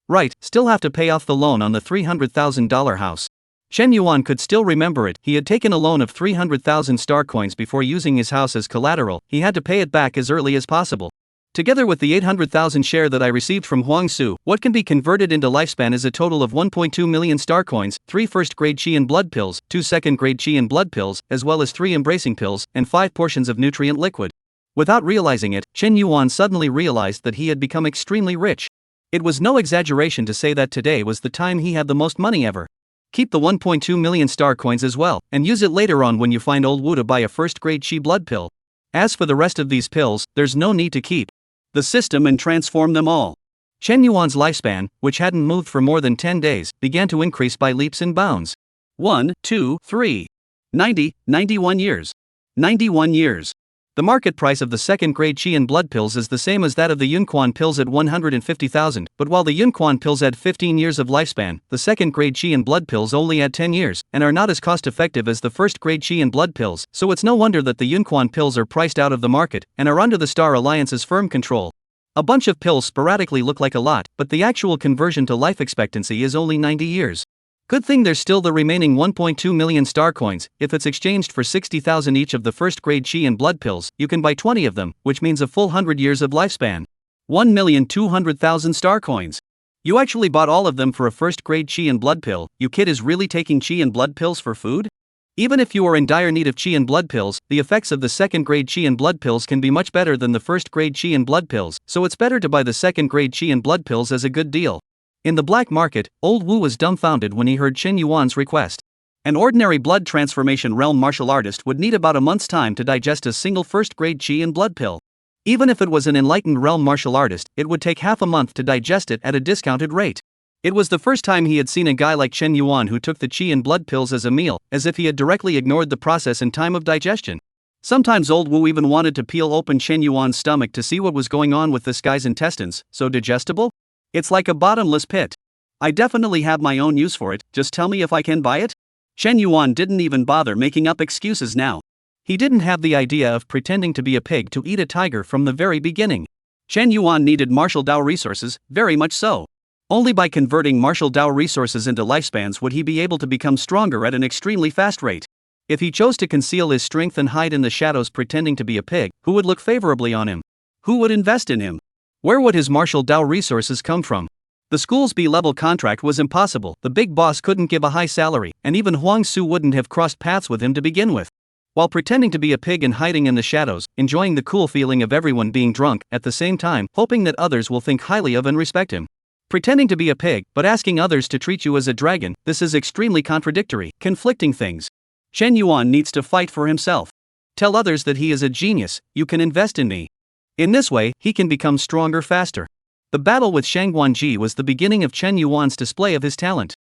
Right, still have to pay off the loan on the $300,000 house. Chen Yuan could still remember it. He had taken a loan of 300,000 star coins before using his house as collateral. He had to pay it back as early as possible. Together with the 800,000 share that I received from Huang Su, what can be converted into lifespan is a total of 1.2 million star coins, 3 first-grade chi and blood pills, 2 second-grade chi and blood pills, as well as 3 embracing pills, and 5 portions of nutrient liquid. Without realizing it, Chen Yuan suddenly realized that he had become extremely rich. It was no exaggeration to say that today was the time he had the most money ever. Keep the 1.2 million star coins as well, and use it later on when you find old Wu to buy a first-grade chi blood pill. As for the rest of these pills, there's no need to keep the system and transform them all. Chen Yuan's lifespan, which hadn't moved for more than 10 days, began to increase by leaps and bounds. 1, 2, 3. 90, 91 years. 91 years. The market price of the second-grade chi and blood pills is the same as that of the Yunquan pills at 150,000, but while the Yunquan pills add 15 years of lifespan, the second-grade chi and blood pills only add 10 years, and are not as cost-effective as the first-grade chi and blood pills, so it's no wonder that the Yunquan pills are priced out of the market, and are under the Star Alliance's firm control. A bunch of pills sporadically look like a lot, but the actual conversion to life expectancy is only 90 years. Good thing there's still the remaining 1.2 million star coins. If it's exchanged for 60,000 each of the first-grade chi and blood pills, you can buy 20 of them, which means a full 100 years of lifespan. 1,200,000 star coins. You actually bought all of them for a first-grade chi and blood pill. You kid is really taking chi and blood pills for food? Even if you are in dire need of chi and blood pills, the effects of the second-grade chi and blood pills can be much better than the first-grade chi and blood pills, so it's better to buy the second-grade chi and blood pills as a good deal. In the black market, old Wu was dumbfounded when he heard Chen Yuan's request. An ordinary blood transformation realm martial artist would need about a month's time to digest a single first-grade chi and blood pill. Even if it was an enlightened realm martial artist, it would take half a month to digest it at a discounted rate. It was the first time he had seen a guy like Chen Yuan who took the chi and blood pills as a meal, as if he had directly ignored the process and time of digestion. Sometimes old Wu even wanted to peel open Chen Yuan's stomach to see what was going on with this guy's intestines. So digestible? It's like a bottomless pit. I definitely have my own use for it, just tell me if I can buy it? Chen Yuan didn't even bother making up excuses now. He didn't have the idea of pretending to be a pig to eat a tiger from the very beginning. Chen Yuan needed martial Dao resources, very much so. Only by converting martial Dao resources into lifespans would he be able to become stronger at an extremely fast rate. If he chose to conceal his strength and hide in the shadows pretending to be a pig, who would look favorably on him? Who would invest in him? Where would his martial Dao resources come from? The school's B-level contract was impossible, the big boss couldn't give a high salary, and even Huang Su wouldn't have crossed paths with him to begin with. While pretending to be a pig and hiding in the shadows, enjoying the cool feeling of everyone being drunk, at the same time, hoping that others will think highly of and respect him. Pretending to be a pig, but asking others to treat you as a dragon, this is extremely contradictory, conflicting things. Chen Yuan needs to fight for himself. Tell others that he is a genius, you can invest in me. In this way, he can become stronger faster. The battle with Shang Guanji was the beginning of Chen Yuan's display of his talent.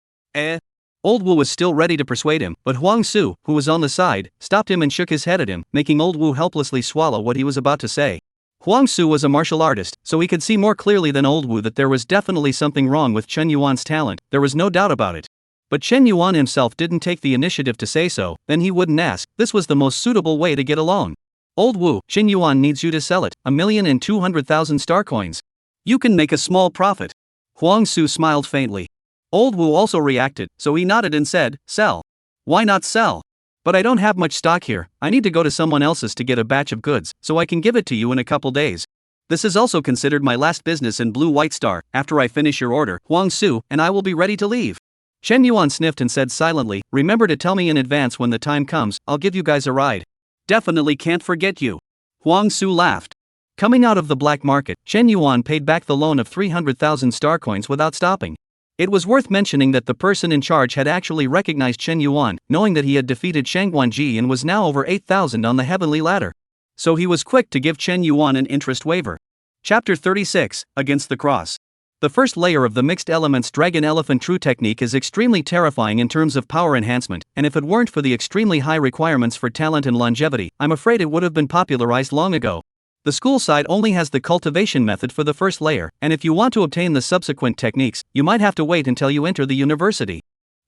Old Wu was still ready to persuade him, but Huang Su, who was on the side, stopped him and shook his head at him, making old Wu helplessly swallow what he was about to say. Huang Su was a martial artist, so he could see more clearly than old Wu that there was definitely something wrong with Chen Yuan's talent, there was no doubt about it. But Chen Yuan himself didn't take the initiative to say so, then he wouldn't ask, this was the most suitable way to get along. Old Wu, Chen Yuan needs you to sell it, 1,200,000 star coins. You can make a small profit. Huang Su smiled faintly. Old Wu also reacted, so he nodded and said, sell. Why not sell? But I don't have much stock here, I need to go to someone else's to get a batch of goods, so I can give it to you in a couple days. This is also considered my last business in Blue White Star. After I finish your order, Huang Su, and I will be ready to leave. Chen Yuan sniffed and said silently, remember to tell me in advance when the time comes, I'll give you guys a ride. Definitely can't forget you. Huang Su laughed. Coming out of the black market, Chen Yuan paid back the loan of 300,000 star coins without stopping. It was worth mentioning that the person in charge had actually recognized Chen Yuan, knowing that he had defeated Shang Guanji and was now over 8,000 on the heavenly ladder. So he was quick to give Chen Yuan an interest waiver. Chapter 36, Against the Cross. The first layer of the mixed elements Dragon Elephant True technique is extremely terrifying in terms of power enhancement, and if it weren't for the extremely high requirements for talent and longevity, I'm afraid it would have been popularized long ago. The school side only has the cultivation method for the first layer, and if you want to obtain the subsequent techniques, you might have to wait until you enter the university.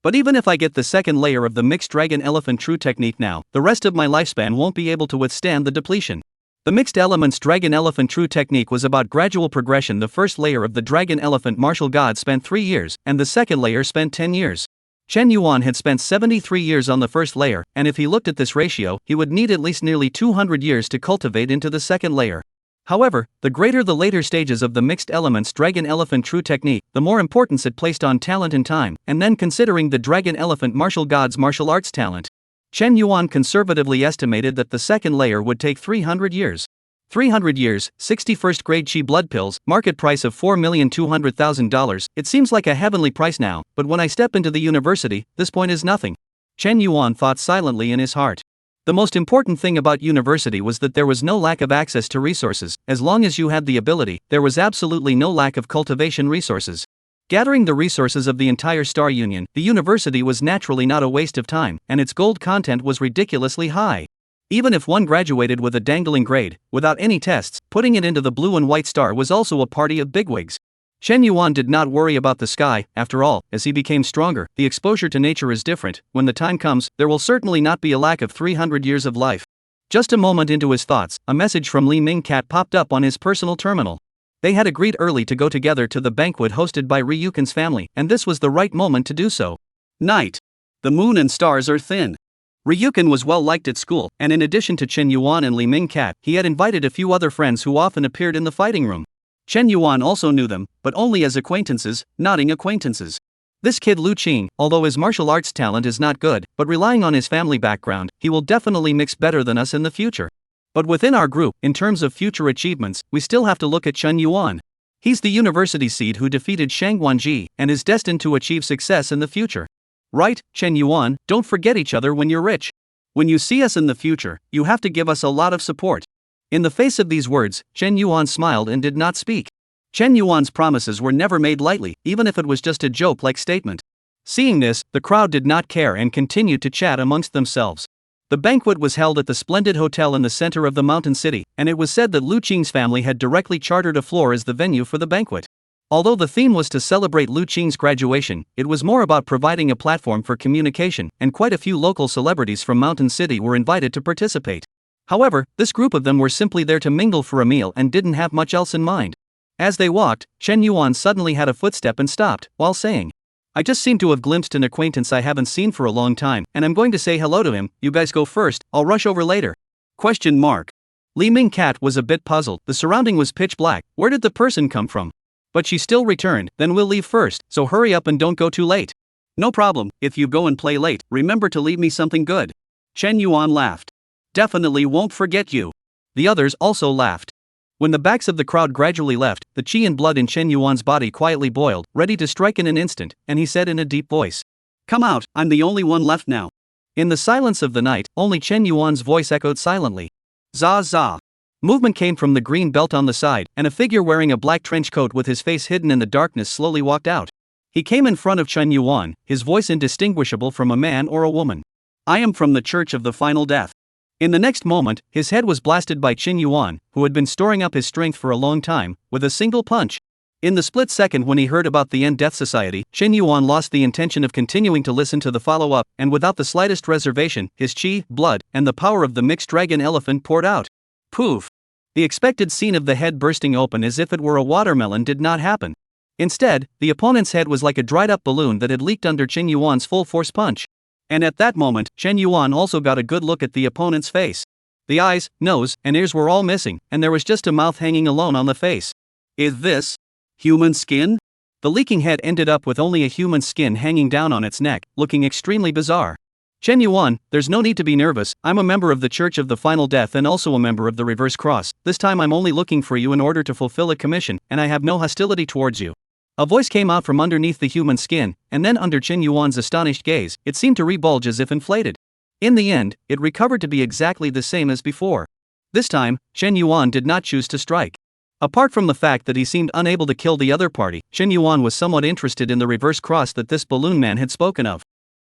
But even if I get the second layer of the mixed dragon elephant true technique now, the rest of my lifespan won't be able to withstand the depletion. The mixed elements dragon elephant true technique was about gradual progression. The first layer of the dragon elephant martial god spent 3 years, and the second layer spent 10 years. Chen Yuan had spent 73 years on the first layer, and if he looked at this ratio, he would need at least nearly 200 years to cultivate into the second layer. However, the greater the later stages of the mixed elements dragon elephant true technique, the more importance it placed on talent and time, and then considering the dragon elephant martial god's martial arts talent. Chen Yuan conservatively estimated that the second layer would take 300 years. 300 years, 61st grade chi blood pills, market price of $4,200,000, it seems like a heavenly price now, but when I step into the university, this point is nothing. Chen Yuan thought silently in his heart. The most important thing about university was that there was no lack of access to resources. As long as you had the ability, there was absolutely no lack of cultivation resources. Gathering the resources of the entire Star Union, the university was naturally not a waste of time, and its gold content was ridiculously high. Even if one graduated with a dangling grade, without any tests, putting it into the blue and white star was also a party of bigwigs. Chen Yuan did not worry about the sky. After all, as he became stronger, the exposure to nature is different. When the time comes, there will certainly not be a lack of 300 years of life. Just a moment into his thoughts, a message from Li Mingcat popped up on his personal terminal. They had agreed early to go together to the banquet hosted by Ryuken's family, and this was the right moment to do so. Night. The moon and stars are thin. Ryuken was well liked at school, and in addition to Chen Yuan and Li Mingcat, he had invited a few other friends who often appeared in the fighting room. Chen Yuan also knew them, but only as acquaintances, nodding acquaintances. This kid Lu Qing, although his martial arts talent is not good, but relying on his family background, he will definitely mix better than us in the future. But within our group, in terms of future achievements, we still have to look at Chen Yuan. He's the university seed who defeated Shang Guanji, and is destined to achieve success in the future. Right, Chen Yuan, don't forget each other when you're rich. When you see us in the future, you have to give us a lot of support. In the face of these words, Chen Yuan smiled and did not speak. Chen Yuan's promises were never made lightly, even if it was just a joke-like statement. Seeing this, the crowd did not care and continued to chat amongst themselves. The banquet was held at the splendid hotel in the center of the mountain city, and it was said that Lu Qing's family had directly chartered a floor as the venue for the banquet. Although the theme was to celebrate Lu Qing's graduation, it was more about providing a platform for communication, and quite a few local celebrities from Mountain City were invited to participate. However, this group of them were simply there to mingle for a meal and didn't have much else in mind. As they walked, Chen Yuan suddenly had a footstep and stopped, while saying, "I just seem to have glimpsed an acquaintance I haven't seen for a long time, and I'm going to say hello to him. You guys go first, I'll rush over later." Li Mingcat was a bit puzzled. The surrounding was pitch black. Where did the person come from? But she still returned, "Then we'll leave first, so hurry up and don't go too late." "No problem, if you go and play late, remember to leave me something good." Chen Yuan laughed. "Definitely won't forget you." The others also laughed. When the backs of the crowd gradually left, the chi and blood in Chen Yuan's body quietly boiled, ready to strike in an instant, and he said in a deep voice, "Come out, I'm the only one left now." In the silence of the night, only Chen Yuan's voice echoed silently. "Za za." Movement came from the green belt on the side, and a figure wearing a black trench coat with his face hidden in the darkness slowly walked out. He came in front of Chen Yuan, his voice indistinguishable from a man or a woman. "I am from the Church of the Final Death." In the next moment, his head was blasted by Chen Yuan, who had been storing up his strength for a long time, with a single punch. In the split second when he heard about the End Death Society, Chen Yuan lost the intention of continuing to listen to the follow-up, and without the slightest reservation, his chi, blood, and the power of the mixed dragon elephant poured out. Poof! The expected scene of the head bursting open as if it were a watermelon did not happen. Instead, the opponent's head was like a dried-up balloon that had leaked under Chen Yuan's full-force punch. And at that moment, Chen Yuan also got a good look at the opponent's face. The eyes, nose, and ears were all missing, and there was just a mouth hanging alone on the face. Is this human skin? The leaking head ended up with only a human skin hanging down on its neck, looking extremely bizarre. "Chen Yuan, there's no need to be nervous. I'm a member of the Church of the Final Death and also a member of the Reverse Cross. This time I'm only looking for you in order to fulfill a commission, and I have no hostility towards you." A voice came out from underneath the human skin, and then under Chen Yuan's astonished gaze, it seemed to rebulge as if inflated. In the end, it recovered to be exactly the same as before. This time, Chen Yuan did not choose to strike. Apart from the fact that he seemed unable to kill the other party, Chen Yuan was somewhat interested in the Reverse Cross that this balloon man had spoken of.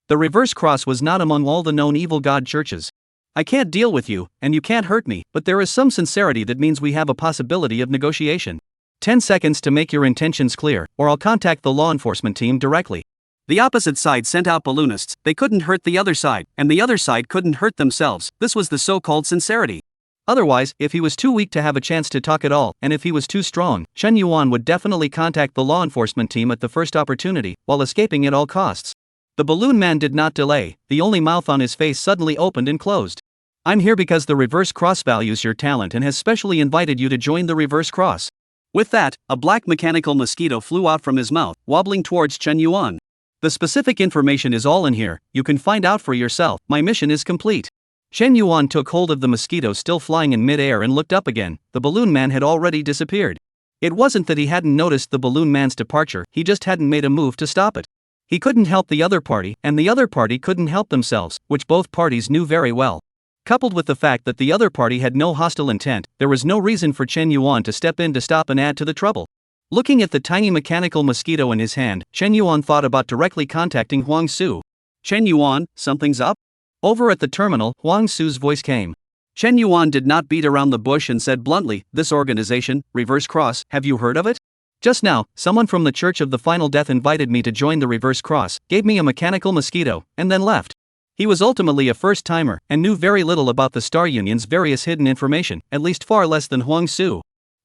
The Reverse Cross was not among all the known evil god churches. I can't deal with you, and you can't hurt me, but there is some sincerity that means we have a possibility of negotiation. 10 seconds to make your intentions clear, or I'll contact the law enforcement team directly. The opposite side sent out balloonists. They couldn't hurt the other side, and the other side couldn't hurt themselves. This was the so-called sincerity. Otherwise, if he was too weak to have a chance to talk at all, and if he was too strong, Chen Yuan would definitely contact the law enforcement team at the first opportunity, while escaping at all costs. The balloon man did not delay. The only mouth on his face suddenly opened and closed. I'm here because the reverse cross values your talent and has specially invited you to join the reverse cross. With that, a black mechanical mosquito flew out from his mouth, wobbling towards Chen Yuan. The specific information is all in here, you can find out for yourself. My mission is complete. Chen Yuan took hold of the mosquito still flying in mid-air and looked up again. The balloon man had already disappeared. It wasn't that he hadn't noticed the balloon man's departure, he just hadn't made a move to stop it. He couldn't help the other party, and the other party couldn't help themselves, which both parties knew very well. Coupled with the fact that the other party had no hostile intent, there was no reason for Chen Yuan to step in to stop and add to the trouble. Looking at the tiny mechanical mosquito in his hand, Chen Yuan thought about directly contacting Huang Su. Chen Yuan, something's up? Over at the terminal, Huang Su's voice came. Chen Yuan did not beat around the bush and said bluntly, this organization, Reverse Cross, have you heard of it? Just now, someone from the Church of the Final Death invited me to join the Reverse Cross, gave me a mechanical mosquito, and then left. He was ultimately a first-timer, and knew very little about the Star Union's various hidden information, at least far less than Huang Su.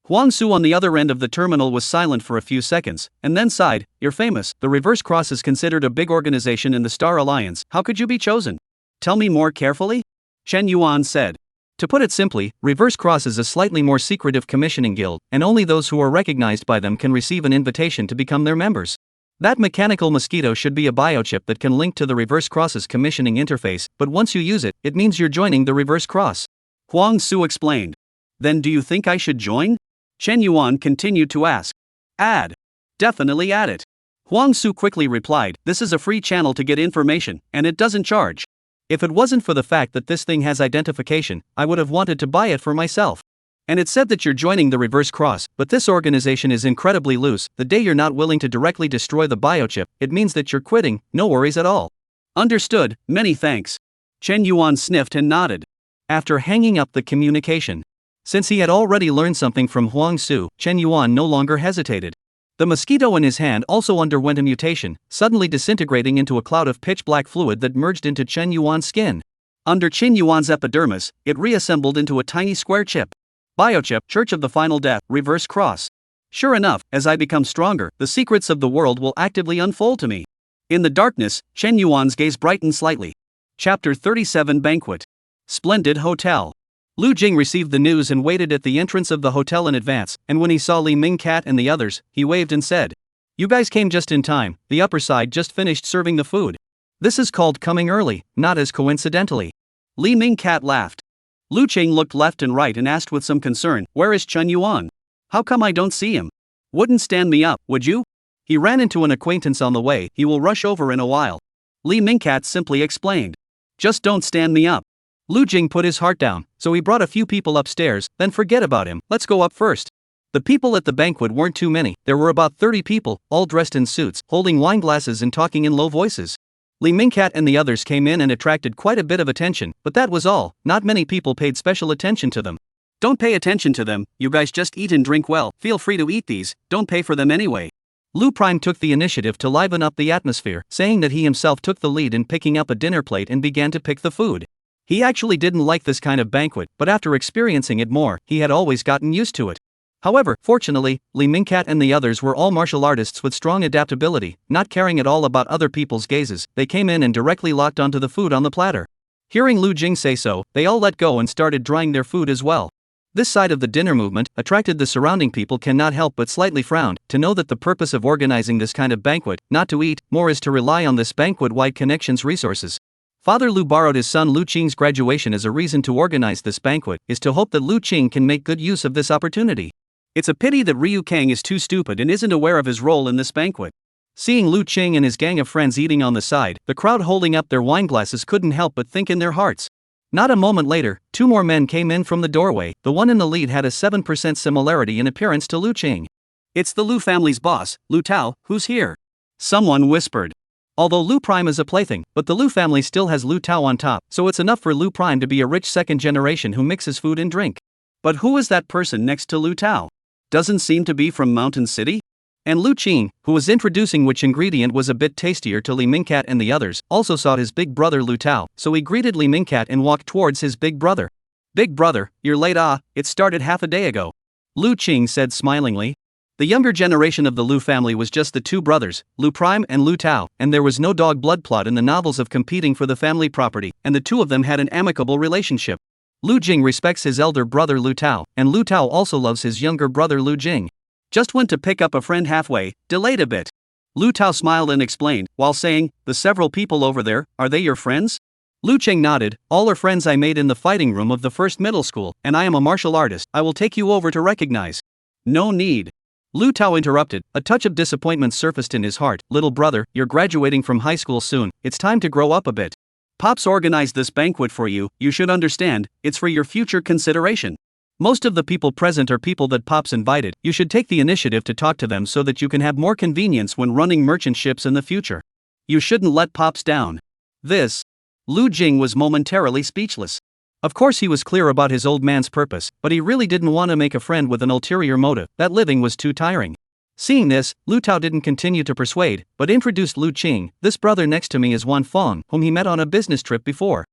Huang Su on the other end of the terminal was silent for a few seconds, and then sighed, you're famous, the Reverse Cross is considered a big organization in the Star Alliance, how could you be chosen? Tell me more carefully? Chen Yuan said. To put it simply, Reverse Cross is a slightly more secretive commissioning guild, and only those who are recognized by them can receive an invitation to become their members. That mechanical mosquito should be a biochip that can link to the Reverse Cross's commissioning interface, but once you use it, it means you're joining the Reverse Cross. Huang Su explained. Then do you think I should join? Chen Yuan continued to ask. Add. Definitely add it. Huang Su quickly replied, this is a free channel to get information, and it doesn't charge. If it wasn't for the fact that this thing has identification, I would have wanted to buy it for myself. And it said that you're joining the Reverse Cross, but this organization is incredibly loose. The day you're not willing to directly destroy the biochip, it means that you're quitting, no worries at all. Understood, many thanks. Chen Yuan sniffed and nodded. After hanging up the communication. Since he had already learned something from Huang Su, Chen Yuan no longer hesitated. The mosquito in his hand also underwent a mutation, suddenly disintegrating into a cloud of pitch-black fluid that merged into Chen Yuan's skin. Under Chen Yuan's epidermis, it reassembled into a tiny square chip. Biochip, Church of the Final Death, Reverse Cross. Sure enough, as I become stronger, the secrets of the world will actively unfold to me. In the darkness, Chen Yuan's gaze brightened slightly. Chapter 37 Banquet. Splendid Hotel. Lu Jing received the news and waited at the entrance of the hotel in advance, and when he saw Li Mingcat and the others, he waved and said, you guys came just in time, the upper side just finished serving the food. This is called coming early, not as coincidentally. Li Mingcat laughed. Lu Jing looked left and right and asked with some concern, where is Chen Yuan? How come I don't see him? Wouldn't stand me up, would you? He ran into an acquaintance on the way, he will rush over in a while. Li Mingcat simply explained. Just don't stand me up. Lu Jing put his heart down, so he brought a few people upstairs, then forget about him, let's go up first. The people at the banquet weren't too many, there were about 30 people, all dressed in suits, holding wine glasses and talking in low voices. Li Mingcat and the others came in and attracted quite a bit of attention, but that was all, not many people paid special attention to them. Don't pay attention to them, you guys just eat and drink well, feel free to eat these, don't pay for them anyway. Lu Prime took the initiative to liven up the atmosphere, saying that he himself took the lead in picking up a dinner plate and began to pick the food. He actually didn't like this kind of banquet, but after experiencing it more, he had always gotten used to it. However, fortunately, Li Mingcat and the others were all martial artists with strong adaptability, not caring at all about other people's gazes. They came in and directly locked onto the food on the platter. Hearing Lu Jing say so, they all let go and started drying their food as well. This side of the dinner movement attracted the surrounding people cannot help but slightly frowned, to know that the purpose of organizing this kind of banquet, not to eat, more is to rely on this banquet-wide connection's resources. Father Lu borrowed his son Lu Qing's graduation as a reason to organize this banquet, is to hope that Lu Qing can make good use of this opportunity. It's a pity that Ryu Kang is too stupid and isn't aware of his role in this banquet. Seeing Lu Qing and his gang of friends eating on the side, the crowd holding up their wine glasses couldn't help but think in their hearts. Not a moment later, two more men came in from the doorway. The one in the lead had a 7% similarity in appearance to Lu Qing. It's the Lu family's boss, Lu Tao, who's here. Someone whispered. Although Lu Prime is a plaything, but the Lu family still has Lu Tao on top, so it's enough for Lu Prime to be a rich second generation who mixes food and drink. But who is that person next to Lu Tao? Doesn't seem to be from Mountain City? And Lu Qing, who was introducing which ingredient was a bit tastier to Li Mingcat and the others, also saw his big brother Lu Tao, so he greeted Li Mingcat and walked towards his big brother. Big brother, you're late. It started half a day ago. Lu Qing said smilingly. The younger generation of the Lu family was just the two brothers, Lu Prime and Lu Tao, and there was no dog blood plot in the novels of competing for the family property, and the two of them had an amicable relationship. Lu Jing respects his elder brother Lu Tao, and Lu Tao also loves his younger brother Lu Jing. Just went to pick up a friend halfway, delayed a bit. Lu Tao smiled and explained, while saying, the several people over there, are they your friends? Lu Qing nodded, all are friends I made in the fighting room of the first middle school, and I am a martial artist, I will take you over to recognize. No need. Lu Tao interrupted, a touch of disappointment surfaced in his heart. Little brother, you're graduating from high school soon, it's time to grow up a bit. Pops organized this banquet for you, you should understand, it's for your future consideration. Most of the people present are people that Pops invited, you should take the initiative to talk to them so that you can have more convenience when running merchant ships in the future. You shouldn't let Pops down. Lu Jing was momentarily speechless. Of course he was clear about his old man's purpose, but he really didn't want to make a friend with an ulterior motive, that living was too tiring. Seeing this, Lu Tao didn't continue to persuade, but introduced Lu Qing, this brother next to me is Wan Fong, whom he met on a business trip before.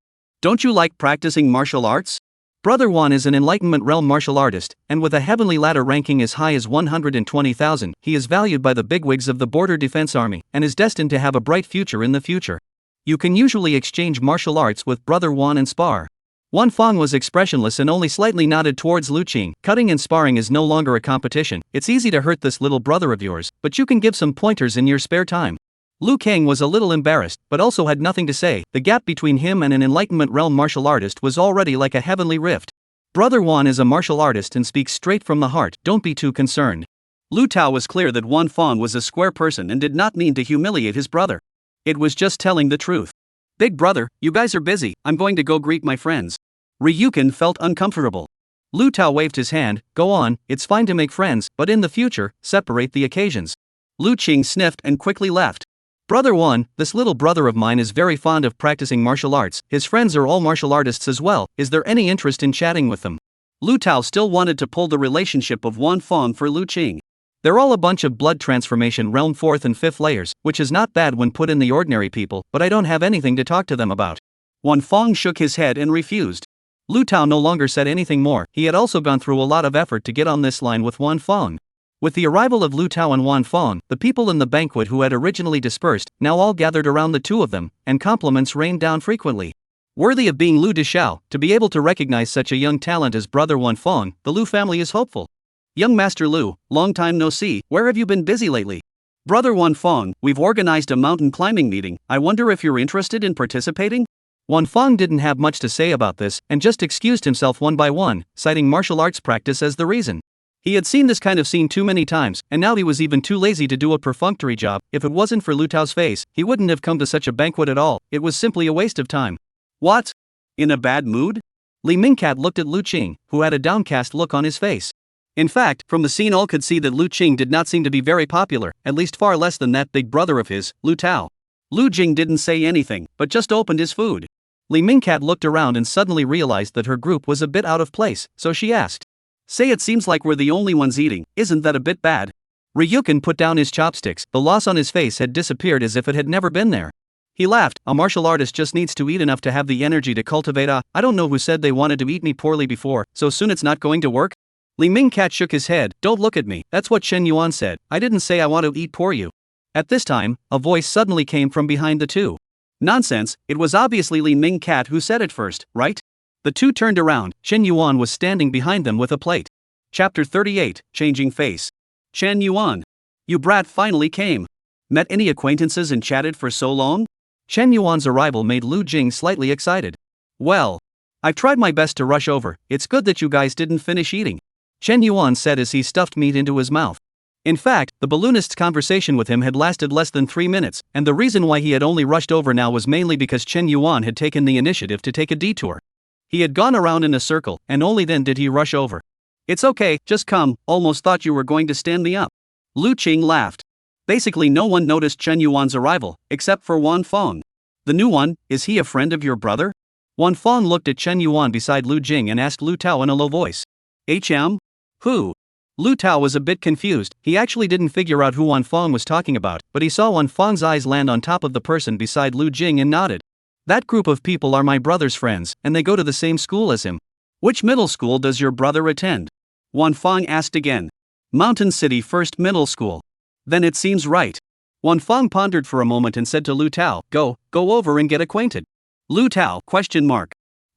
Don't you like practicing martial arts? Brother Wan is an Enlightenment realm martial artist, and with a heavenly ladder ranking as high as 120,000, he is valued by the bigwigs of the Border Defense Army, and is destined to have a bright future in the future. You can usually exchange martial arts with Brother Wan and spar. Wan Fong was expressionless and only slightly nodded towards Lu Qing. Cutting and sparring is no longer a competition, it's easy to hurt this little brother of yours, but you can give some pointers in your spare time. Lu Kang was a little embarrassed, but also had nothing to say. The gap between him and an Enlightenment realm martial artist was already like a heavenly rift. Brother Wan is a martial artist and speaks straight from the heart, don't be too concerned. Lu Tao was clear that Wan Fong was a square person and did not mean to humiliate his brother. It was just telling the truth. Big brother, you guys are busy, I'm going to go greet my friends. Ryukin felt uncomfortable. Lu Tao waved his hand, go on, it's fine to make friends, but in the future, separate the occasions. Lu Qing sniffed and quickly left. Brother Wan, this little brother of mine is very fond of practicing martial arts, his friends are all martial artists as well, is there any interest in chatting with them? Lu Tao still wanted to pull the relationship of Wan Fong for Lu Qing. They're all a bunch of blood transformation realm 4th and 5th layers, which is not bad when put in the ordinary people, but I don't have anything to talk to them about. Wan Fong shook his head and refused. Lu Tao no longer said anything more, he had also gone through a lot of effort to get on this line with Wan Fong. With the arrival of Lu Tao and Wan Fong, the people in the banquet who had originally dispersed, now all gathered around the two of them, and compliments rained down frequently. Worthy of being Lu Deshao, to be able to recognize such a young talent as brother Wan Fong, the Lu family is hopeful. Young Master Lu, long time no see, where have you been busy lately? Brother Wan Fong, we've organized a mountain climbing meeting, I wonder if you're interested in participating? Wan Fong didn't have much to say about this, and just excused himself one by one, citing martial arts practice as the reason. He had seen this kind of scene too many times, and now he was even too lazy to do a perfunctory job. If it wasn't for Lu Tao's face, he wouldn't have come to such a banquet at all, it was simply a waste of time. What? In a bad mood? Li Mingcat looked at Lu Qing, who had a downcast look on his face. In fact, from the scene all could see that Lu Qing did not seem to be very popular, at least far less than that big brother of his, Lu Tao. Lu Jing didn't say anything, but just opened his food. Li Mingcat looked around and suddenly realized that her group was a bit out of place, so she asked. Say it seems like we're the only ones eating, isn't that a bit bad? Ryukin put down his chopsticks, the loss on his face had disappeared as if it had never been there. He laughed, a martial artist just needs to eat enough to have the energy to cultivate I don't know who said they wanted to eat me poorly before, so soon it's not going to work? Li Mingcat shook his head, don't look at me, that's what Shen Yuan said, I didn't say I want to eat poor you. At this time, a voice suddenly came from behind the two. Nonsense, it was obviously Li Mingcat who said it first, right? The two turned around, Shen Yuan was standing behind them with a plate. Chapter 38, Changing Face. Shen Yuan. You brat finally came. Met any acquaintances and chatted for so long? Shen Yuan's arrival made Lu Jing slightly excited. Well, I've tried my best to rush over, it's good that you guys didn't finish eating. Shen Yuan said as he stuffed meat into his mouth. In fact, the balloonist's conversation with him had lasted less than 3 minutes, and the reason why he had only rushed over now was mainly because Shen Yuan had taken the initiative to take a detour. He had gone around in a circle, and only then did he rush over. It's okay, just come, almost thought you were going to stand me up. Lu Qing laughed. Basically, no one noticed Chen Yuan's arrival, except for Wan Fong. The new one, is he a friend of your brother? Wan Fong looked at Chen Yuan beside Lu Jing and asked Lu Tao in a low voice. Who? Lu Tao was a bit confused. He actually didn't figure out who Wan Fong was talking about, but he saw Wan Fong's eyes land on top of the person beside Lu Jing and nodded. That group of people are my brother's friends, and they go to the same school as him. Which middle school does your brother attend? Wan Fong asked again. Mountain City First Middle School. Then it seems right. Wan Fong pondered for a moment and said to Lu Tao, Go over and get acquainted. Lu Tao?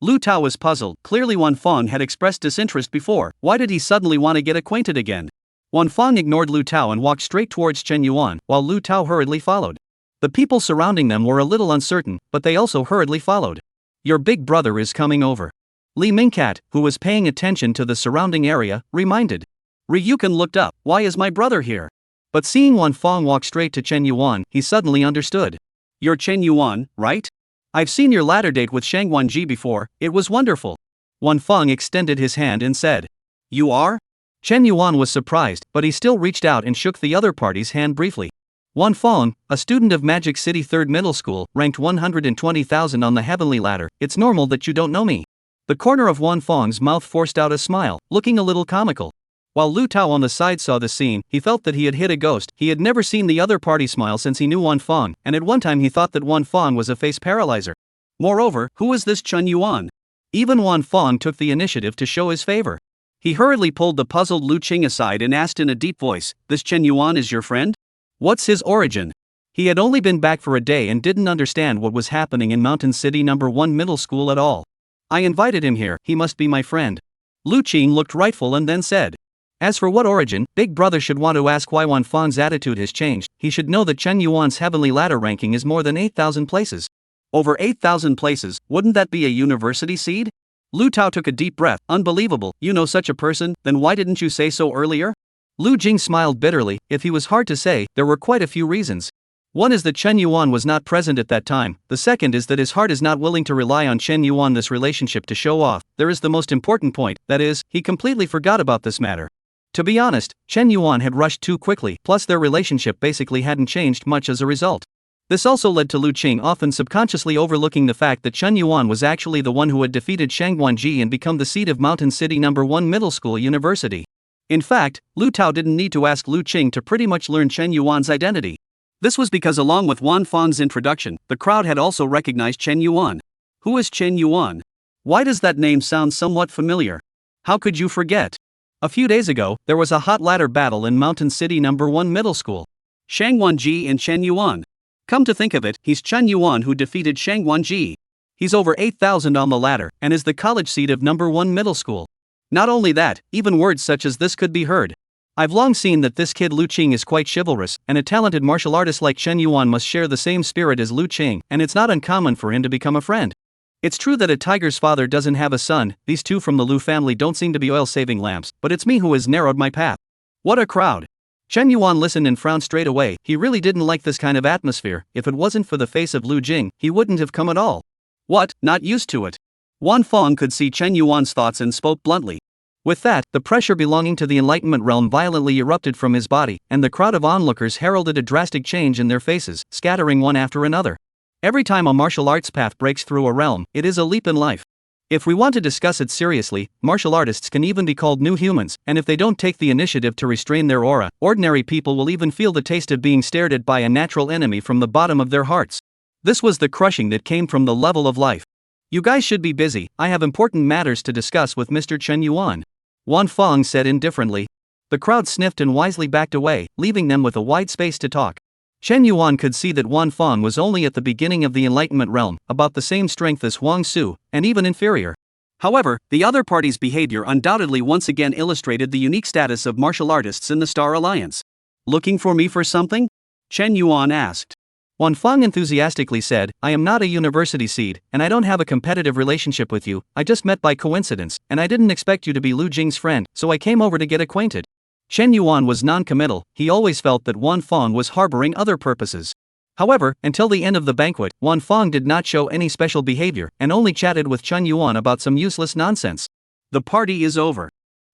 Lu Tao was puzzled. Clearly Wan Fong had expressed disinterest before. Why did he suddenly want to get acquainted again? Wan Fong ignored Lu Tao and walked straight towards Chen Yuan, while Lu Tao hurriedly followed. The people surrounding them were a little uncertain, but they also hurriedly followed. Your big brother is coming over. Li Mingcat, who was paying attention to the surrounding area, reminded. Ryukin looked up. Why is my brother here? But seeing Wan Fong walk straight to Chen Yuan, he suddenly understood. You're Chen Yuan, right? I've seen your ladder date with Shang Wanji before, it was wonderful. Wan Fong extended his hand and said. You are? Chen Yuan was surprised, but he still reached out and shook the other party's hand briefly. Wan Fong, a student of Magic City 3rd Middle School, ranked 120,000 on the heavenly ladder. It's normal that you don't know me. The corner of Wan Fong's mouth forced out a smile, looking a little comical. While Lu Tao on the side saw the scene, he felt that he had hit a ghost. He had never seen the other party smile since he knew Wan Fong, and at one time he thought that Wan Fong was a face paralyzer. Moreover, who was this Chen Yuan? Even Wan Fong took the initiative to show his favor. He hurriedly pulled the puzzled Lu Qing aside and asked in a deep voice, This Chen Yuan is your friend? What's his origin? He had only been back for a day and didn't understand what was happening in Mountain City No. 1 Middle School at all. I invited him here, he must be my friend. Lu Qing looked rightful and then said. As for what origin, Big Brother should want to ask why Wan Fong's attitude has changed. He should know that Chen Yuan's heavenly ladder ranking is more than 8,000 places. Over 8,000 places, wouldn't that be a university seed? Lu Tao took a deep breath. Unbelievable, you know such a person, then why didn't you say so earlier? Lu Jing smiled bitterly. If he was hard to say, there were quite a few reasons. One is that Chen Yuan was not present at that time. The second is that his heart is not willing to rely on Chen Yuan this relationship to show off. There is the most important point, that is, he completely forgot about this matter. To be honest, Chen Yuan had rushed too quickly, plus their relationship basically hadn't changed much as a result. This also led to Lu Qing often subconsciously overlooking the fact that Chen Yuan was actually the one who had defeated Shang Guanji and become the seat of Mountain City No. 1 Middle School University. In fact, Lu Tao didn't need to ask Lu Qing to pretty much learn Chen Yuan's identity. This was because along with Wan Fong's introduction, the crowd had also recognized Chen Yuan. Who is Chen Yuan? Why does that name sound somewhat familiar? How could you forget? A few days ago, there was a hot ladder battle in Mountain City No. 1 Middle School. Shang Guanji and Chen Yuan. Come to think of it, he's Chen Yuan who defeated Shang Guanji. He's over 8,000 on the ladder, and is the college seat of No. 1 Middle School. Not only that, even words such as this could be heard. I've long seen that this kid Lu Qing is quite chivalrous, and a talented martial artist like Chen Yuan must share the same spirit as Lu Qing, and it's not uncommon for him to become a friend. It's true that a tiger's father doesn't have a son. These two from the Lu family don't seem to be oil-saving lamps, but it's me who has narrowed my path. What a crowd. Chen Yuan listened and frowned straight away. He really didn't like this kind of atmosphere. If it wasn't for the face of Lu Jing, he wouldn't have come at all. What, not used to it? Wan Fong could see Chen Yuan's thoughts and spoke bluntly. With that, the pressure belonging to the Enlightenment realm violently erupted from his body, and the crowd of onlookers heralded a drastic change in their faces, scattering one after another. Every time a martial arts path breaks through a realm, it is a leap in life. If we want to discuss it seriously, martial artists can even be called new humans, and if they don't take the initiative to restrain their aura, ordinary people will even feel the taste of being stared at by a natural enemy from the bottom of their hearts. This was the crushing that came from the level of life. You guys should be busy, I have important matters to discuss with Mr. Chen Yuan. Wan Fong said indifferently. The crowd sniffed and wisely backed away, leaving them with a wide space to talk. Chen Yuan could see that Wan Fong was only at the beginning of the Enlightenment realm, about the same strength as Huang Su, and even inferior. However, the other party's behavior undoubtedly once again illustrated the unique status of martial artists in the Star Alliance. Looking for me for something? Chen Yuan asked. Wan Fong enthusiastically said, I am not a university seed, and I don't have a competitive relationship with you. I just met by coincidence, and I didn't expect you to be Lu Jing's friend, so I came over to get acquainted. Chen Yuan was non-committal. He always felt that Wan Fong was harboring other purposes. However, until the end of the banquet, Wan Fong did not show any special behavior, and only chatted with Chen Yuan about some useless nonsense. The party is over.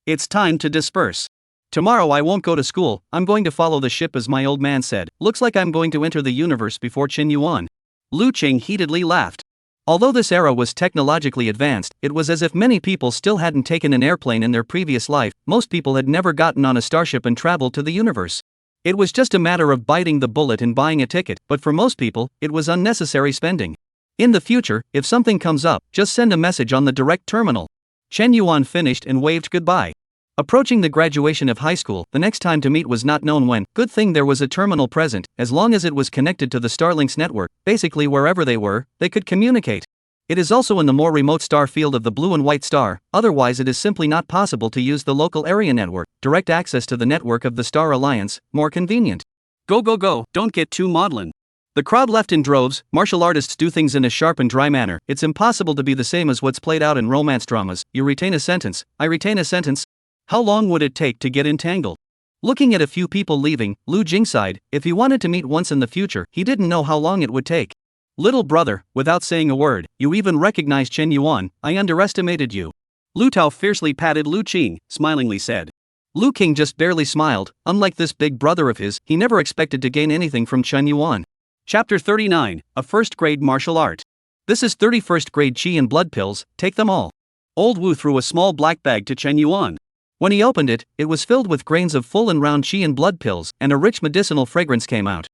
It's time to disperse. Tomorrow I won't go to school, I'm going to follow the ship, as my old man said. Looks like I'm going to enter the universe before Chen Yuan. Lu Qing heatedly laughed. Although this era was technologically advanced, it was as if many people still hadn't taken an airplane in their previous life. Most people had never gotten on a starship and traveled to the universe. It was just a matter of biting the bullet and buying a ticket, but for most people, it was unnecessary spending. In the future, if something comes up, just send a message on the direct terminal. Chen Yuan finished and waved goodbye. Approaching the graduation of high school, the next time to meet was not known when. Good thing there was a terminal present, as long as it was connected to the Starlink's network. Basically wherever they were, they could communicate. It is also in the more remote star field of the blue and white star, otherwise it is simply not possible to use the local area network. Direct access to the network of the Star Alliance, more convenient. Go go go, don't get too maudlin. The crowd left in droves. Martial artists do things in a sharp and dry manner. It's impossible to be the same as what's played out in romance dramas. You retain a sentence, I retain a sentence. How long would it take to get entangled? Looking at a few people leaving, Lu Jing sighed. If he wanted to meet once in the future, he didn't know how long it would take. Little brother, without saying a word, you even recognized Chen Yuan. I underestimated you. Lu Tao fiercely patted Lu Qing, smilingly said. Lu Qing just barely smiled. Unlike this big brother of his, he never expected to gain anything from Chen Yuan. Chapter 39, a first grade martial art. This is 31st grade Qi and blood pills, take them all. Old Wu threw a small black bag to Chen Yuan. When he opened it, it was filled with grains of full and round Qi and blood pills, and a rich medicinal fragrance came out.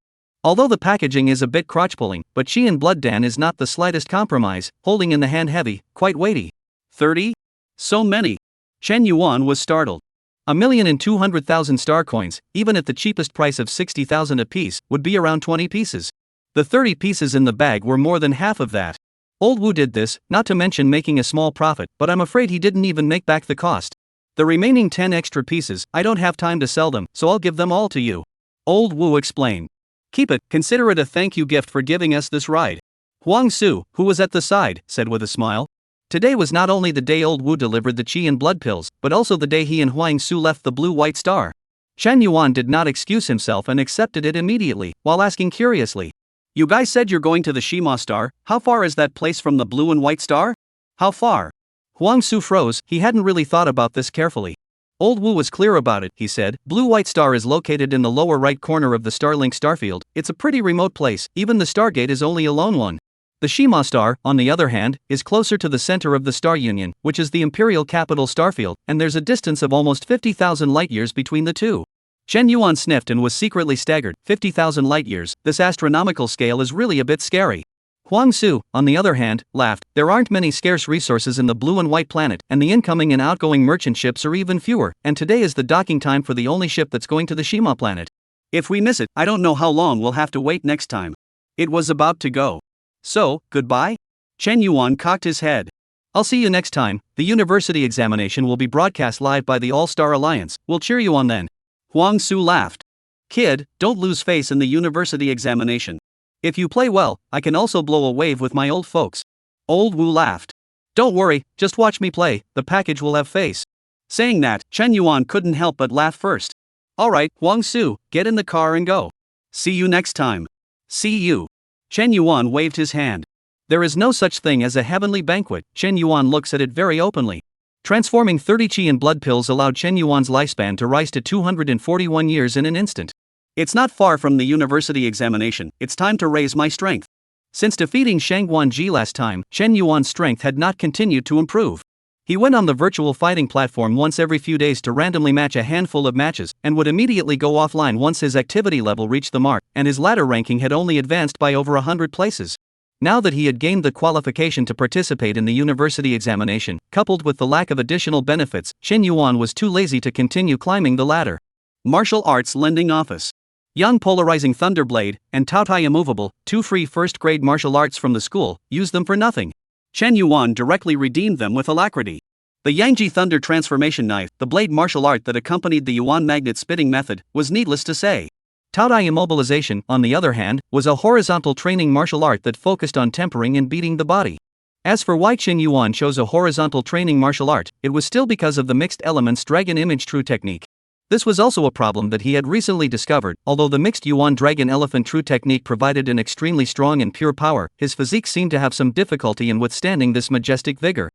Although the packaging is a bit crotch-pulling, but Qi and blood dan is not the slightest compromise, holding in the hand heavy, quite weighty. 30? So many. Chen Yuan was startled. 1,200,000 star coins, even at the cheapest price of 60,000 apiece, would be around 20 pieces. The 30 pieces in the bag were more than half of that. Old Wu did this, not to mention making a small profit, but I'm afraid he didn't even make back the cost. The remaining 10 extra pieces, I don't have time to sell them, so I'll give them all to you. Old Wu explained. Keep it, consider it a thank you gift for giving us this ride. Huang Su, who was at the side, said with a smile. Today was not only the day Old Wu delivered the Qi and blood pills, but also the day he and Huang Su left the blue-white star. Chen Yuan did not excuse himself and accepted it immediately, while asking curiously. You guys said you're going to the Shima star, how far is that place from the blue and white star? How far? Huang Su froze, he hadn't really thought about this carefully. Old Wu was clear about it, he said. Blue-white star is located in the lower right corner of the Starlink starfield. It's a pretty remote place, even the Stargate is only a lone one. The Shima star, on the other hand, is closer to the center of the Star Union, which is the imperial capital starfield, and there's a distance of almost 50,000 light-years between the two. Chen Yuan sniffed and was secretly staggered. 50,000 light-years, this astronomical scale is really a bit scary. Huang Su, on the other hand, laughed. There aren't many scarce resources in the blue and white planet, and the incoming and outgoing merchant ships are even fewer, and today is the docking time for the only ship that's going to the Shima planet. If we miss it, I don't know how long we'll have to wait next time. It was about to go. So, goodbye? Chen Yuan cocked his head. I'll see you next time. The university examination will be broadcast live by the All-Star Alliance. We'll cheer you on then. Huang Su laughed. Kid, don't lose face in the university examination. If you play well, I can also blow a wave with my old folks. Old Wu laughed. Don't worry, just watch me play, the package will have face. Saying that, Chen Yuan couldn't help but laugh first. Alright, Huang Su, get in the car and go. See you next time. See you. Chen Yuan waved his hand. There is no such thing as a heavenly banquet. Chen Yuan looks at it very openly. Transforming 30 Qi and blood pills allowed Chen Yuan's lifespan to rise to 241 years in an instant. It's not far from the university examination, it's time to raise my strength. Since defeating Shangguan Ji last time, Chen Yuan's strength had not continued to improve. He went on the virtual fighting platform once every few days to randomly match a handful of matches, and would immediately go offline once his activity level reached the mark, and his ladder ranking had only advanced by over 100 places. Now that he had gained the qualification to participate in the university examination, coupled with the lack of additional benefits, Chen Yuan was too lazy to continue climbing the ladder. Martial Arts Lending Office. Young Polarizing Thunderblade, and Taotai Immovable, 2 free first-grade martial arts from the school, use them for nothing. Chen Yuan directly redeemed them with alacrity. The Yangji Thunder Transformation Knife, the blade martial art that accompanied the Yuan Magnet Spitting Method, was needless to say. Taotai Immobilization, on the other hand, was a horizontal training martial art that focused on tempering and beating the body. As for why Chen Yuan chose a horizontal training martial art, it was still because of the mixed elements Dragon Image True technique. This was also a problem that he had recently discovered. Although the mixed Yuan Dragon Elephant True technique provided an extremely strong and pure power, his physique seemed to have some difficulty in withstanding this majestic vigor.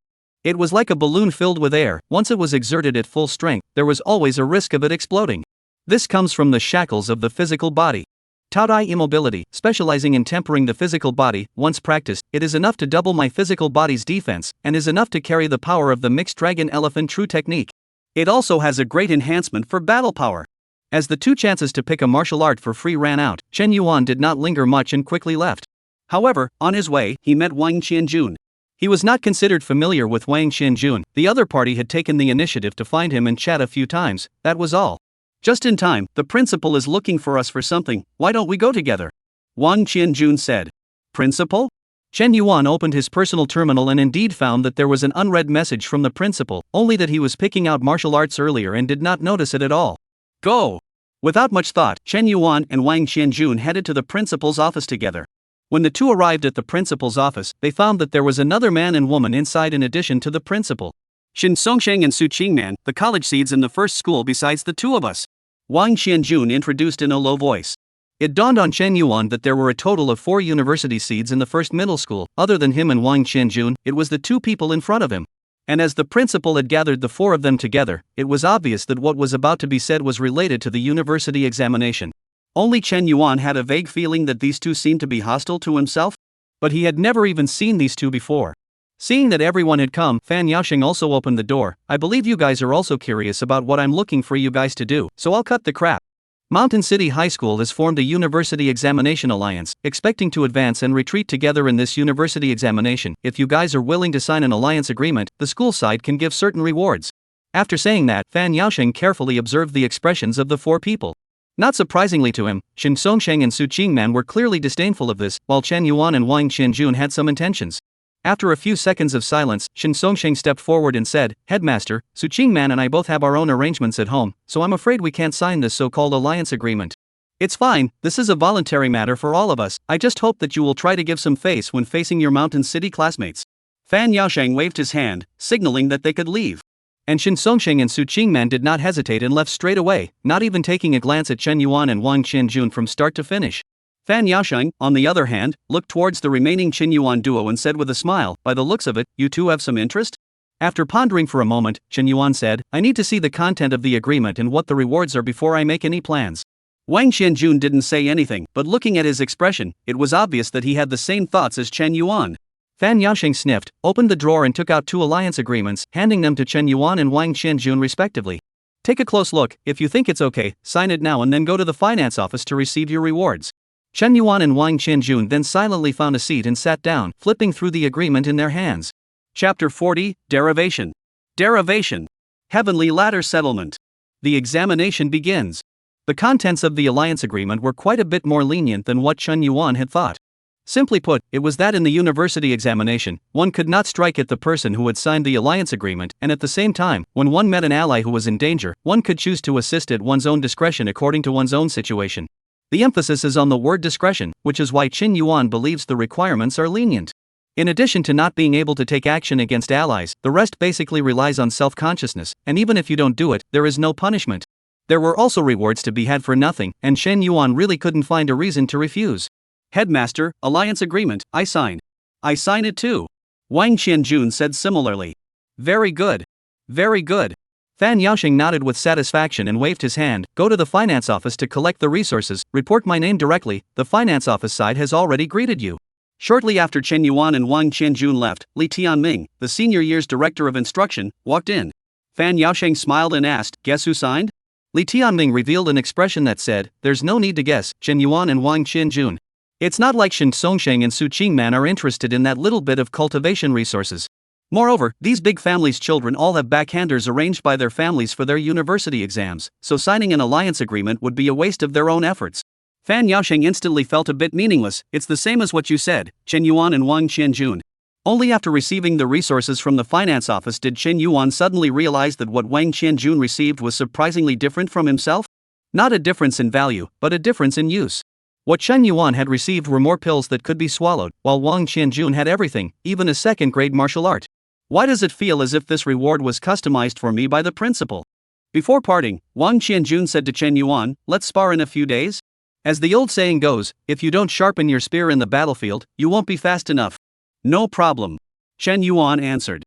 It was like a balloon filled with air. Once it was exerted at full strength, there was always a risk of it exploding. This comes from the shackles of the physical body. Taodai immobility, specializing in tempering the physical body. Once practiced, it is enough to double my physical body's defense, and is enough to carry the power of the mixed dragon elephant true technique. It also has a great enhancement for battle power. As the 2 chances to pick a martial art for free ran out, Chen Yuan did not linger much and quickly left. However, on his way, he met Wang Qianjun. He was not considered familiar with Wang Qianjun. The other party had taken the initiative to find him and chat a few times, that was all. Just in time, the principal is looking for us for something, why don't we go together? Wang Qianjun said. Principal? Chen Yuan opened his personal terminal and indeed found that there was an unread message from the principal, only that he was picking out martial arts earlier and did not notice it at all. Go! Without much thought, Chen Yuan and Wang Qianjun headed to the principal's office together. When the two arrived at the principal's office, they found that there was another man and woman inside in addition to the principal. Shin Songsheng and Su Qingman, the college seeds in the first school besides the 2 of us. Wang Qianjun introduced in a low voice. It dawned on Chen Yuan that there were a total of 4 university seeds in the first middle school. Other than him and Wang Qianjun, it was the 2 people in front of him. And as the principal had gathered the 4 of them together, it was obvious that what was about to be said was related to the university examination. Only Chen Yuan had a vague feeling that these 2 seemed to be hostile to himself, but he had never even seen these 2 before. Seeing that everyone had come, Fan Yaosheng also opened the door. I believe you guys are also curious about what I'm looking for you guys to do, so I'll cut the crap. Mountain City High School has formed a University Examination Alliance, expecting to advance and retreat together in this university examination. If you guys are willing to sign an alliance agreement, the school side can give certain rewards. After saying that, Fan Yaosheng carefully observed the expressions of the 4 people. Not surprisingly to him, Shin Songsheng and Su Qingman were clearly disdainful of this, while Chen Yuan and Wang Qianjun had some intentions. After a few seconds of silence, Shin Songsheng stepped forward and said, Headmaster, Su Qingman and I both have our own arrangements at home, so I'm afraid we can't sign this so-called alliance agreement. It's fine, this is a voluntary matter for all of us, I just hope that you will try to give some face when facing your Mountain City classmates. Fan Yaosheng waved his hand, signaling that they could leave. And Shin Songsheng and Su Qingman did not hesitate and left straight away, not even taking a glance at Chen Yuan and Wang Qianjun from start to finish. Fan Yaosheng, on the other hand, looked towards the remaining Chen Yuan duo and said with a smile, by the looks of it, you 2 have some interest? After pondering for a moment, Chen Yuan said, I need to see the content of the agreement and what the rewards are before I make any plans. Wang Qianjun didn't say anything, but looking at his expression, it was obvious that he had the same thoughts as Chen Yuan. Fan Yaosheng sniffed, opened the drawer and took out 2 alliance agreements, handing them to Chen Yuan and Wang Qianjun respectively. Take a close look, if you think it's okay, sign it now and then go to the finance office to receive your rewards. Chen Yuan and Wang Qianjun then silently found a seat and sat down, flipping through the agreement in their hands. Chapter 40, Derivation. Derivation. Heavenly Ladder Settlement. The examination begins. The contents of the alliance agreement were quite a bit more lenient than what Chen Yuan had thought. Simply put, it was that in the university examination, one could not strike at the person who had signed the alliance agreement, and at the same time, when one met an ally who was in danger, one could choose to assist at one's own discretion according to one's own situation. The emphasis is on the word discretion, which is why Chen Yuan believes the requirements are lenient. In addition to not being able to take action against allies, the rest basically relies on self-consciousness, and even if you don't do it, there is no punishment. There were also rewards to be had for nothing, and Chen Yuan really couldn't find a reason to refuse. Headmaster, alliance agreement, I sign. I sign it too. Wang Qianjun said similarly. Very good. Very good. Fan Yaosheng nodded with satisfaction and waved his hand. Go to the finance office to collect the resources, report my name directly, the finance office side has already greeted you. Shortly after Chen Yuan and Wang Qianjun left, Li Tianming, the senior year's director of instruction, walked in. Fan Yaosheng smiled and asked, guess who signed? Li Tianming revealed an expression that said, there's no need to guess, Chen Yuan and Wang Qianjun. It's not like Shin Songsheng and Su Qingman are interested in that little bit of cultivation resources. Moreover, these big families' children all have backhanders arranged by their families for their university exams, so signing an alliance agreement would be a waste of their own efforts. Fan Yaosheng instantly felt a bit meaningless. It's the same as what you said, Chen Yuan and Wang Qianjun. Only after receiving the resources from the finance office did Chen Yuan suddenly realize that what Wang Qianjun received was surprisingly different from himself. Not a difference in value, but a difference in use. What Chen Yuan had received were more pills that could be swallowed, while Wang Qianjun had everything, even a second-grade martial art. Why does it feel as if this reward was customized for me by the principal? Before parting, Wang Qianjun said to Chen Yuan, let's spar in a few days? As the old saying goes, if you don't sharpen your spear in the battlefield, you won't be fast enough. No problem. Chen Yuan answered.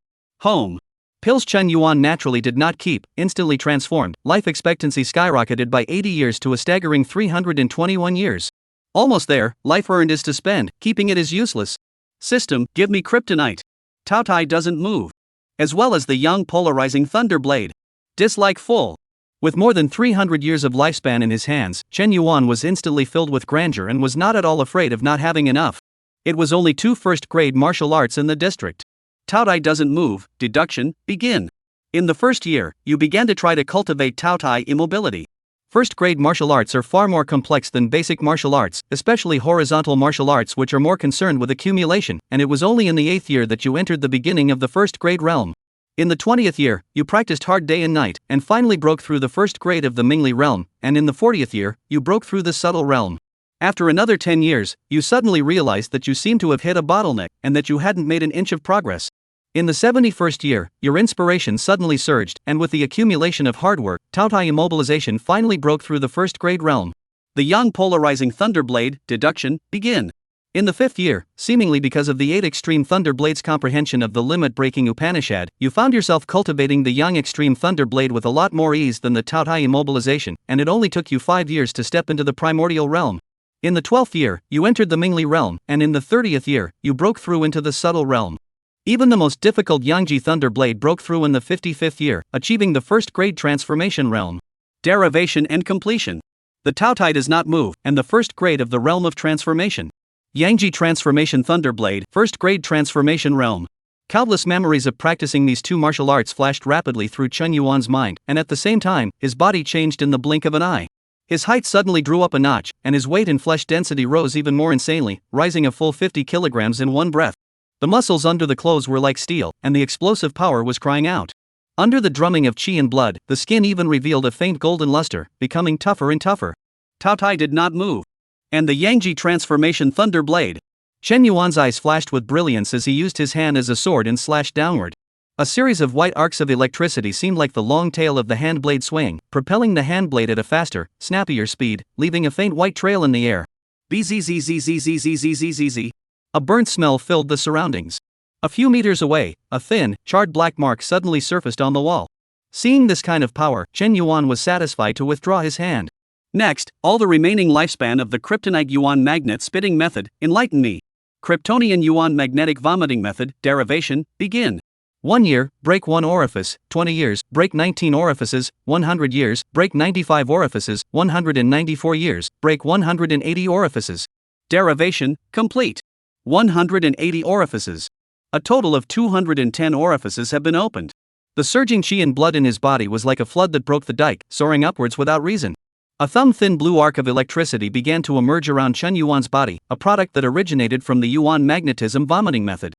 Home. Pills Chen Yuan naturally did not keep, instantly transformed, life expectancy skyrocketed by 80 years to a staggering 321 years. Almost there, life earned is to spend, keeping it is useless. System, give me kryptonite. Taotai doesn't move. As well as the young polarizing Thunderblade. Dislike full. With more than 300 years of lifespan in his hands, Chen Yuan was instantly filled with grandeur and was not at all afraid of not having enough. It was only 2 first-grade martial arts in the district. Taotai doesn't move, deduction, begin. In the first year, you began to try to cultivate Taotai immobility. First-grade martial arts are far more complex than basic martial arts, especially horizontal martial arts which are more concerned with accumulation, and it was only in the 8th year that you entered the beginning of the first-grade realm. In the 20th year, you practiced hard day and night, and finally broke through the first grade of the Mingli realm, and in the 40th year, you broke through the subtle realm. After another 10 years, you suddenly realized that you seemed to have hit a bottleneck, and that you hadn't made an inch of progress. In the 71st year, your inspiration suddenly surged, and with the accumulation of hard work, Taotai immobilization finally broke through the first-grade realm. The young polarizing Thunderblade, deduction, begin. In the 5th year, seemingly because of the 8 extreme Thunderblade's comprehension of the limit-breaking Upanishad, you found yourself cultivating the young extreme Thunderblade with a lot more ease than the Taotai immobilization, and it only took you 5 years to step into the primordial realm. In the 12th year, you entered the Mingli realm, and in the 30th year, you broke through into the subtle realm. Even the most difficult Yangji Thunderblade broke through in the 55th year, achieving the first-grade transformation realm. Derivation and completion. The Taotai does not move, and the first grade of the realm of transformation. Yangji Transformation Thunderblade, first-grade transformation realm. Countless memories of practicing these 2 martial arts flashed rapidly through Chen Yuan's mind, and at the same time, his body changed in the blink of an eye. His height suddenly drew up a notch, and his weight and flesh density rose even more insanely, rising a full 50 kilograms in one breath. The muscles under the clothes were like steel, and the explosive power was crying out. Under the drumming of qi and blood, the skin even revealed a faint golden luster, becoming tougher and tougher. Taotai did not move. And the Yangji Transformation Thunderblade. Chen Yuan's eyes flashed with brilliance as he used his hand as a sword and slashed downward. A series of white arcs of electricity seemed like the long tail of the hand blade swaying, propelling the hand blade at a faster, snappier speed, leaving a faint white trail in the air. Bzzzzzzzzzzzzzzz. A burnt smell filled the surroundings. A few meters away, a thin, charred black mark suddenly surfaced on the wall. Seeing this kind of power, Chen Yuan was satisfied to withdraw his hand. Next, all the remaining lifespan of the Kryptonite Yuan magnet spitting method, enlighten me. Kryptonian Yuan magnetic vomiting method, derivation, begin. 1 year, break 1 orifice, 20 years, break 19 orifices, 100 years, break 95 orifices, 194 years, break 180 orifices. Derivation, complete. 180 orifices. A total of 210 orifices have been opened. The surging qi and blood in his body was like a flood that broke the dike, soaring upwards without reason. A thumb-thin blue arc of electricity began to emerge around Chen Yuan's body, a product that originated from the Yuan magnetism vomiting method.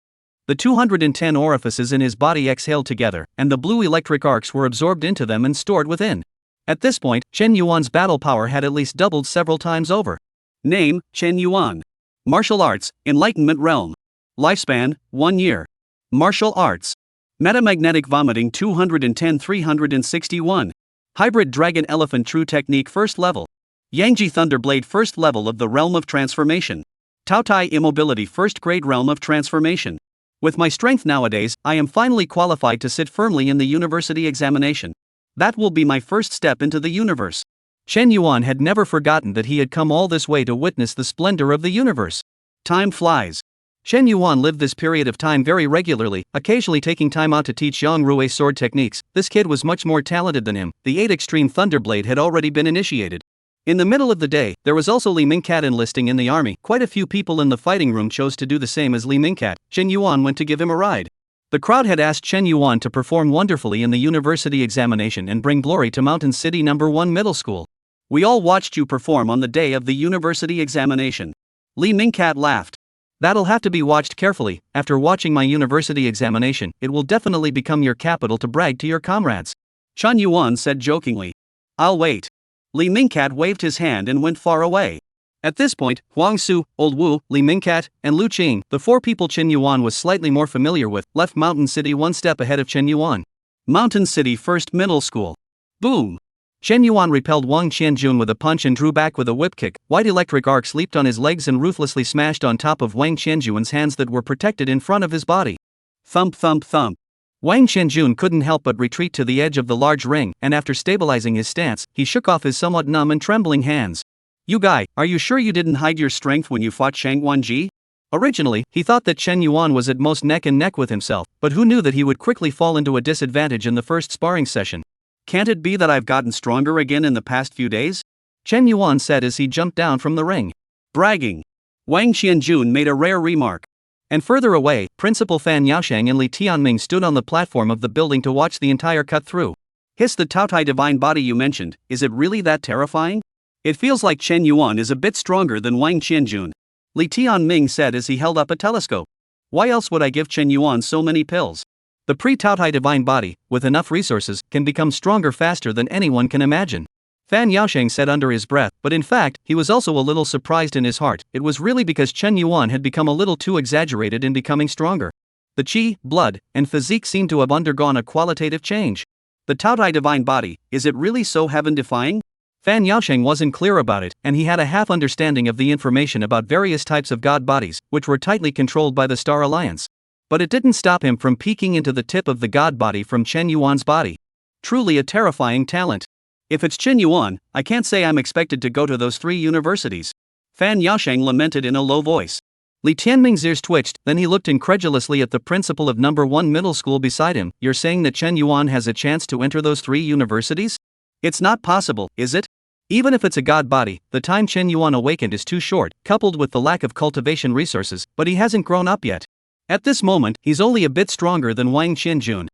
The 210 orifices in his body exhaled together, and the blue electric arcs were absorbed into them and stored within. At this point, Chen Yuan's battle power had at least doubled several times over. Name, Chen Yuan. Martial Arts, Enlightenment Realm. Lifespan, 1 year. Martial Arts. Metamagnetic Vomiting 210-361. Hybrid Dragon Elephant True Technique First Level. Yangji Thunderblade First Level of the Realm of Transformation. Taotai Immobility First Grade Realm of Transformation. With my strength nowadays, I am finally qualified to sit firmly in the university examination. That will be my first step into the universe. Chen Yuan had never forgotten that he had come all this way to witness the splendor of the universe. Time flies. Chen Yuan lived this period of time very regularly, occasionally taking time out to teach Yang Rui sword techniques. This kid was much more talented than him. The 8 extreme Thunderblade had already been initiated. In the middle of the day, there was also Li Mingcat enlisting in the army. Quite a few people in the fighting room chose to do the same as Li Mingcat. Chen Yuan went to give him a ride. The crowd had asked Chen Yuan to perform wonderfully in the university examination and bring glory to Mountain City No. 1 Middle School. We all watched you perform on the day of the university examination. Li Mingcat laughed. That'll have to be watched carefully. After watching my university examination, it will definitely become your capital to brag to your comrades. Chen Yuan said jokingly. I'll wait. Li Mingcat waved his hand and went far away. At this point, Huang Su, Old Wu, Li Mingcat, and Lu Qing, the 4 people Chen Yuan was slightly more familiar with, left Mountain City 1 step ahead of Chen Yuan. Mountain City First Middle School. Boom! Chen Yuan repelled Wang Qianjun with a punch and drew back with a whip kick. White electric arcs leaped on his legs and ruthlessly smashed on top of Wang Qianjun's hands that were protected in front of his body. Thump thump thump. Wang Qianjun couldn't help but retreat to the edge of the large ring, and after stabilizing his stance, he shook off his somewhat numb and trembling hands. You guy, are you sure you didn't hide your strength when you fought Shang Wanji? Originally, he thought that Chen Yuan was at most neck and neck with himself, but who knew that he would quickly fall into a disadvantage in the first sparring session. Can't it be that I've gotten stronger again in the past few days? Chen Yuan said as he jumped down from the ring. Bragging. Wang Qianjun made a rare remark. And further away, Principal Fan Yaosheng and Li Tianming stood on the platform of the building to watch the entire cut-through. Hiss, the Taotai divine body you mentioned, is it really that terrifying? It feels like Chen Yuan is a bit stronger than Wang Qianjun, Li Tianming said as he held up a telescope. Why else would I give Chen Yuan so many pills? The pre-Taotai divine body, with enough resources, can become stronger faster than anyone can imagine. Fan Yaosheng said under his breath, but in fact, he was also a little surprised in his heart. It was really because Chen Yuan had become a little too exaggerated in becoming stronger. The qi, blood, and physique seemed to have undergone a qualitative change. The Taotai divine body, is it really so heaven-defying? Fan Yaosheng wasn't clear about it, and he had a half understanding of the information about various types of god bodies, which were tightly controlled by the Star Alliance. But it didn't stop him from peeking into the tip of the god body from Chen Yuan's body. Truly a terrifying talent. If it's Chen Yuan, I can't say I'm expected to go to those 3 universities. Fan Yaosheng lamented in a low voice. Li Tianming's ears twitched, then he looked incredulously at the principal of number 1 middle school beside him. You're saying that Chen Yuan has a chance to enter those 3 universities? It's not possible, is it? Even if it's a god body, the time Chen Yuan awakened is too short, coupled with the lack of cultivation resources, but he hasn't grown up yet. At this moment, he's only a bit stronger than Wang Qianjun.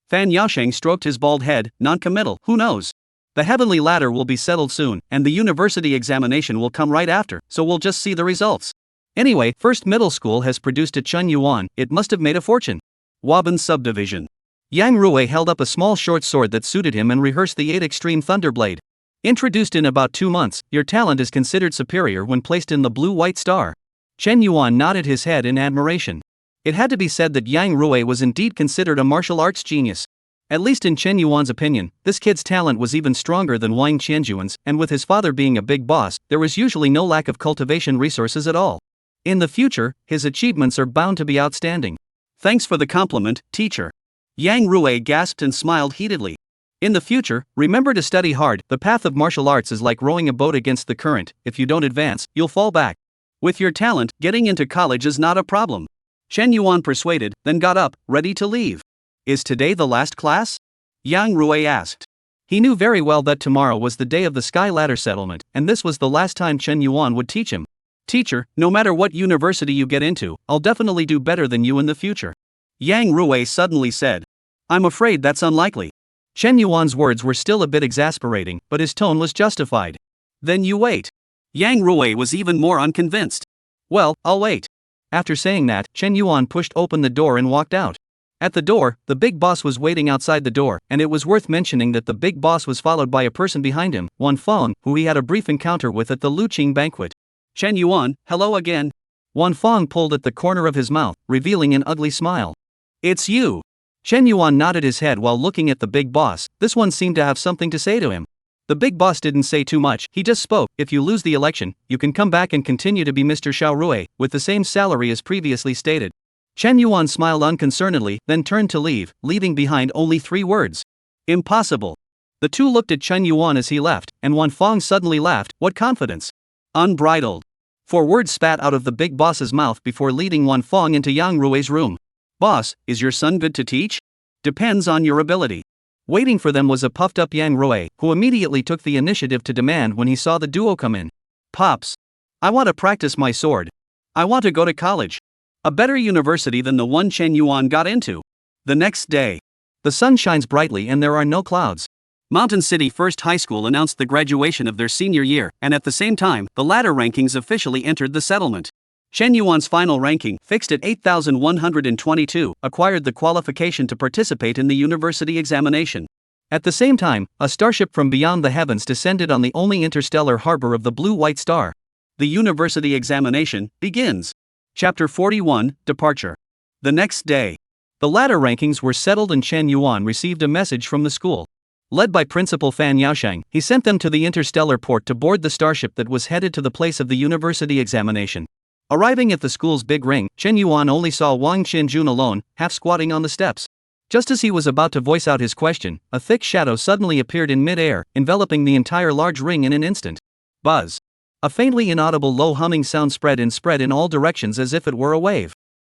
Fan Yaosheng stroked his bald head, non-committal. Who knows? The heavenly ladder will be settled soon, and the university examination will come right after, so we'll just see the results. Anyway, first middle school has produced a Chen Yuan, it must have made a fortune. Waban subdivision. Yang Rui held up a small short sword that suited him and rehearsed the 8 Extreme Thunderblade. Introduced in about 2 months, your talent is considered superior when placed in the blue-white star. Chen Yuan nodded his head in admiration. It had to be said that Yang Rui was indeed considered a martial arts genius. At least in Chen Yuan's opinion, this kid's talent was even stronger than Wang Qianjuan's, and with his father being a big boss, there was usually no lack of cultivation resources at all. In the future, his achievements are bound to be outstanding. Thanks for the compliment, teacher. Yang Rui gasped and smiled heatedly. In the future, remember to study hard. The path of martial arts is like rowing a boat against the current. If you don't advance, you'll fall back. With your talent, getting into college is not a problem. Chen Yuan persuaded, then got up, ready to leave. Is today the last class? Yang Rui asked. He knew very well that tomorrow was the day of the Sky Ladder settlement, and this was the last time Chen Yuan would teach him. Teacher, no matter what university you get into, I'll definitely do better than you in the future. Yang Rui suddenly said. I'm afraid that's unlikely. Chen Yuan's words were still a bit exasperating, but his tone was justified. Then you wait. Yang Rui was even more unconvinced. Well, I'll wait. After saying that, Chen Yuan pushed open the door and walked out. At the door, the big boss was waiting outside the door, and it was worth mentioning that the big boss was followed by a person behind him, Wan Feng, who he had a brief encounter with at the Luqing banquet. Chen Yuan, hello again. Wan Feng pulled at the corner of his mouth, revealing an ugly smile. It's you. Chen Yuan nodded his head while looking at the big boss. This one seemed to have something to say to him. The big boss didn't say too much, he just spoke. If you lose the election, you can come back and continue to be Mr. Xiao Rui, with the same salary as previously stated. Chen Yuan smiled unconcernedly, then turned to leave, leaving behind only 3 words. Impossible. The two looked at Chen Yuan as he left, and Wan Feng suddenly laughed. What confidence! Unbridled. 4 words spat out of the big boss's mouth before leading Wan Feng into Yang Rui's room. Boss, is your son good to teach? Depends on your ability. Waiting for them was a puffed-up Yang Rui, who immediately took the initiative to demand when he saw the duo come in. Pops. I want to practice my sword. I want to go to college. A better university than the one Chen Yuan got into. The next day. The sun shines brightly and there are no clouds. Mountain City First High School announced the graduation of their senior year, and at the same time, the ladder rankings officially entered the settlement. Chen Yuan's final ranking, fixed at 8,122, acquired the qualification to participate in the university examination. At the same time, a starship from beyond the heavens descended on the only interstellar harbor of the blue-white star. The university examination begins. Chapter 41, Departure. The next day. The ladder rankings were settled and Chen Yuan received a message from the school. Led by Principal Fan Yaosheng, he sent them to the interstellar port to board the starship that was headed to the place of the university examination. Arriving at the school's big ring, Chen Yuan only saw Wang Qianjun alone, half squatting on the steps. Just as he was about to voice out his question, a thick shadow suddenly appeared in mid-air, enveloping the entire large ring in an instant. Buzz. A faintly inaudible low humming sound spread in all directions as if it were a wave.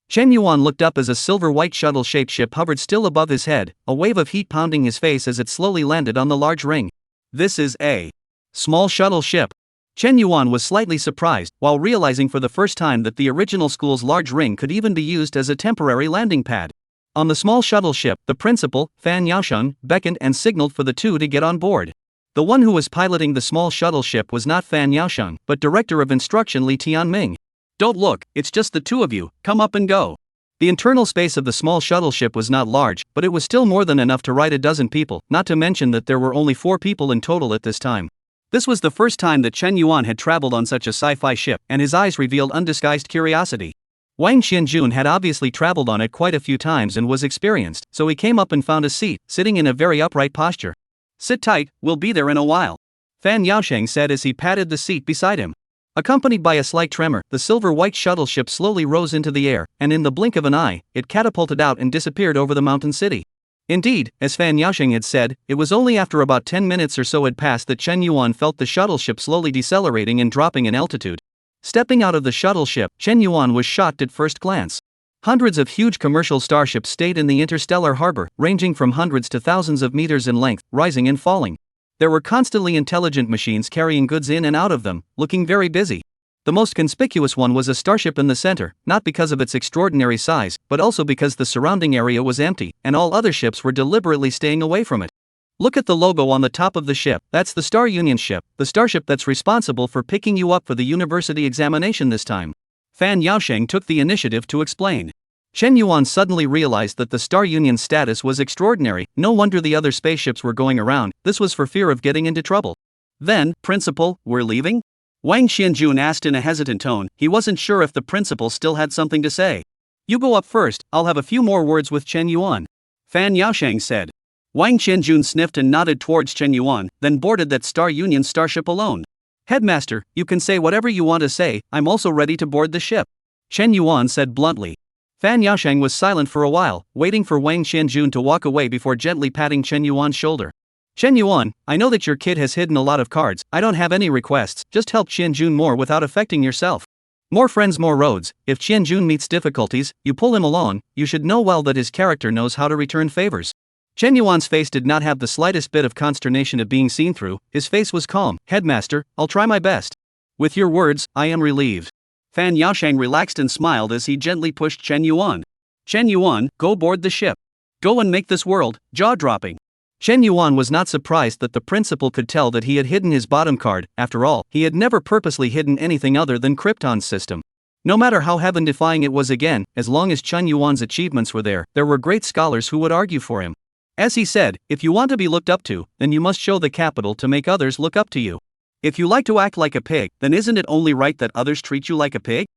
Chen Yuan looked up as a silver-white shuttle-shaped ship hovered still above his head, a wave of heat pounding his face as it slowly landed on the large ring. This is a small shuttle ship. Chen Yuan was slightly surprised, while realizing for the first time that the original school's large ring could even be used as a temporary landing pad. On the small shuttle ship, the principal, Fan Yaosheng, beckoned and signaled for the two to get on board. The one who was piloting the small shuttle ship was not Fan Yaosheng, but Director of Instruction Li Tianming. Don't look, it's just the two of you, come up and go. The internal space of the small shuttle ship was not large, but it was still more than enough to ride a dozen people, not to mention that there were only 4 people in total at this time. This was the first time that Chen Yuan had traveled on such a sci-fi ship, and his eyes revealed undisguised curiosity. Wang Xianjun had obviously traveled on it quite a few times and was experienced, so he came up and found a seat, sitting in a very upright posture. Sit tight, we'll be there in a while, Fan Yaosheng said as he patted the seat beside him. Accompanied by a slight tremor, the silver-white shuttle ship slowly rose into the air, and in the blink of an eye, it catapulted out and disappeared over the mountain city. Indeed, as Fan Yaosheng had said, it was only after about 10 minutes or so had passed that Chen Yuan felt the shuttle ship slowly decelerating and dropping in altitude. Stepping out of the shuttle ship, Chen Yuan was shocked at first glance. Hundreds of huge commercial starships stayed in the interstellar harbor, ranging from hundreds to thousands of meters in length, rising and falling. There were constantly intelligent machines carrying goods in and out of them, looking very busy. The most conspicuous one was a starship in the center, not because of its extraordinary size, but also because the surrounding area was empty, and all other ships were deliberately staying away from it. Look at the logo on the top of the ship, that's the Star Union ship, the starship that's responsible for picking you up for the university examination this time. Fan Yaosheng took the initiative to explain. Chen Yuan suddenly realized that the Star Union's status was extraordinary, no wonder the other spaceships were going around, this was for fear of getting into trouble. Then, Principal, we're leaving? Wang Xianjun asked in a hesitant tone, he wasn't sure if the principal still had something to say. You go up first, I'll have a few more words with Chen Yuan, Fan Yaosheng said. Wang Xianjun sniffed and nodded towards Chen Yuan, then boarded that Star Union starship alone. Headmaster, you can say whatever you want to say, I'm also ready to board the ship, Chen Yuan said bluntly. Fan Yaosheng was silent for a while, waiting for Wang Xianjun to walk away before gently patting Chen Yuan's shoulder. Chen Yuan, I know that your kid has hidden a lot of cards, I don't have any requests, just help Xianjun more without affecting yourself. More friends, more roads, if Xianjun meets difficulties, you pull him along, you should know well that his character knows how to return favors. Chen Yuan's face did not have the slightest bit of consternation of being seen through, his face was calm. Headmaster, I'll try my best. With your words, I am relieved. Fan Yaosheng relaxed and smiled as he gently pushed Chen Yuan. Chen Yuan, go board the ship. Go and make this world jaw-dropping. Chen Yuan was not surprised that the principal could tell that he had hidden his bottom card, after all, he had never purposely hidden anything other than Krypton's system. No matter how heaven-defying it was again, as long as Chen Yuan's achievements were there were great scholars who would argue for him. As he said, if you want to be looked up to, then you must show the capital to make others look up to you. If you like to act like a pig, then isn't it only right that others treat you like a pig?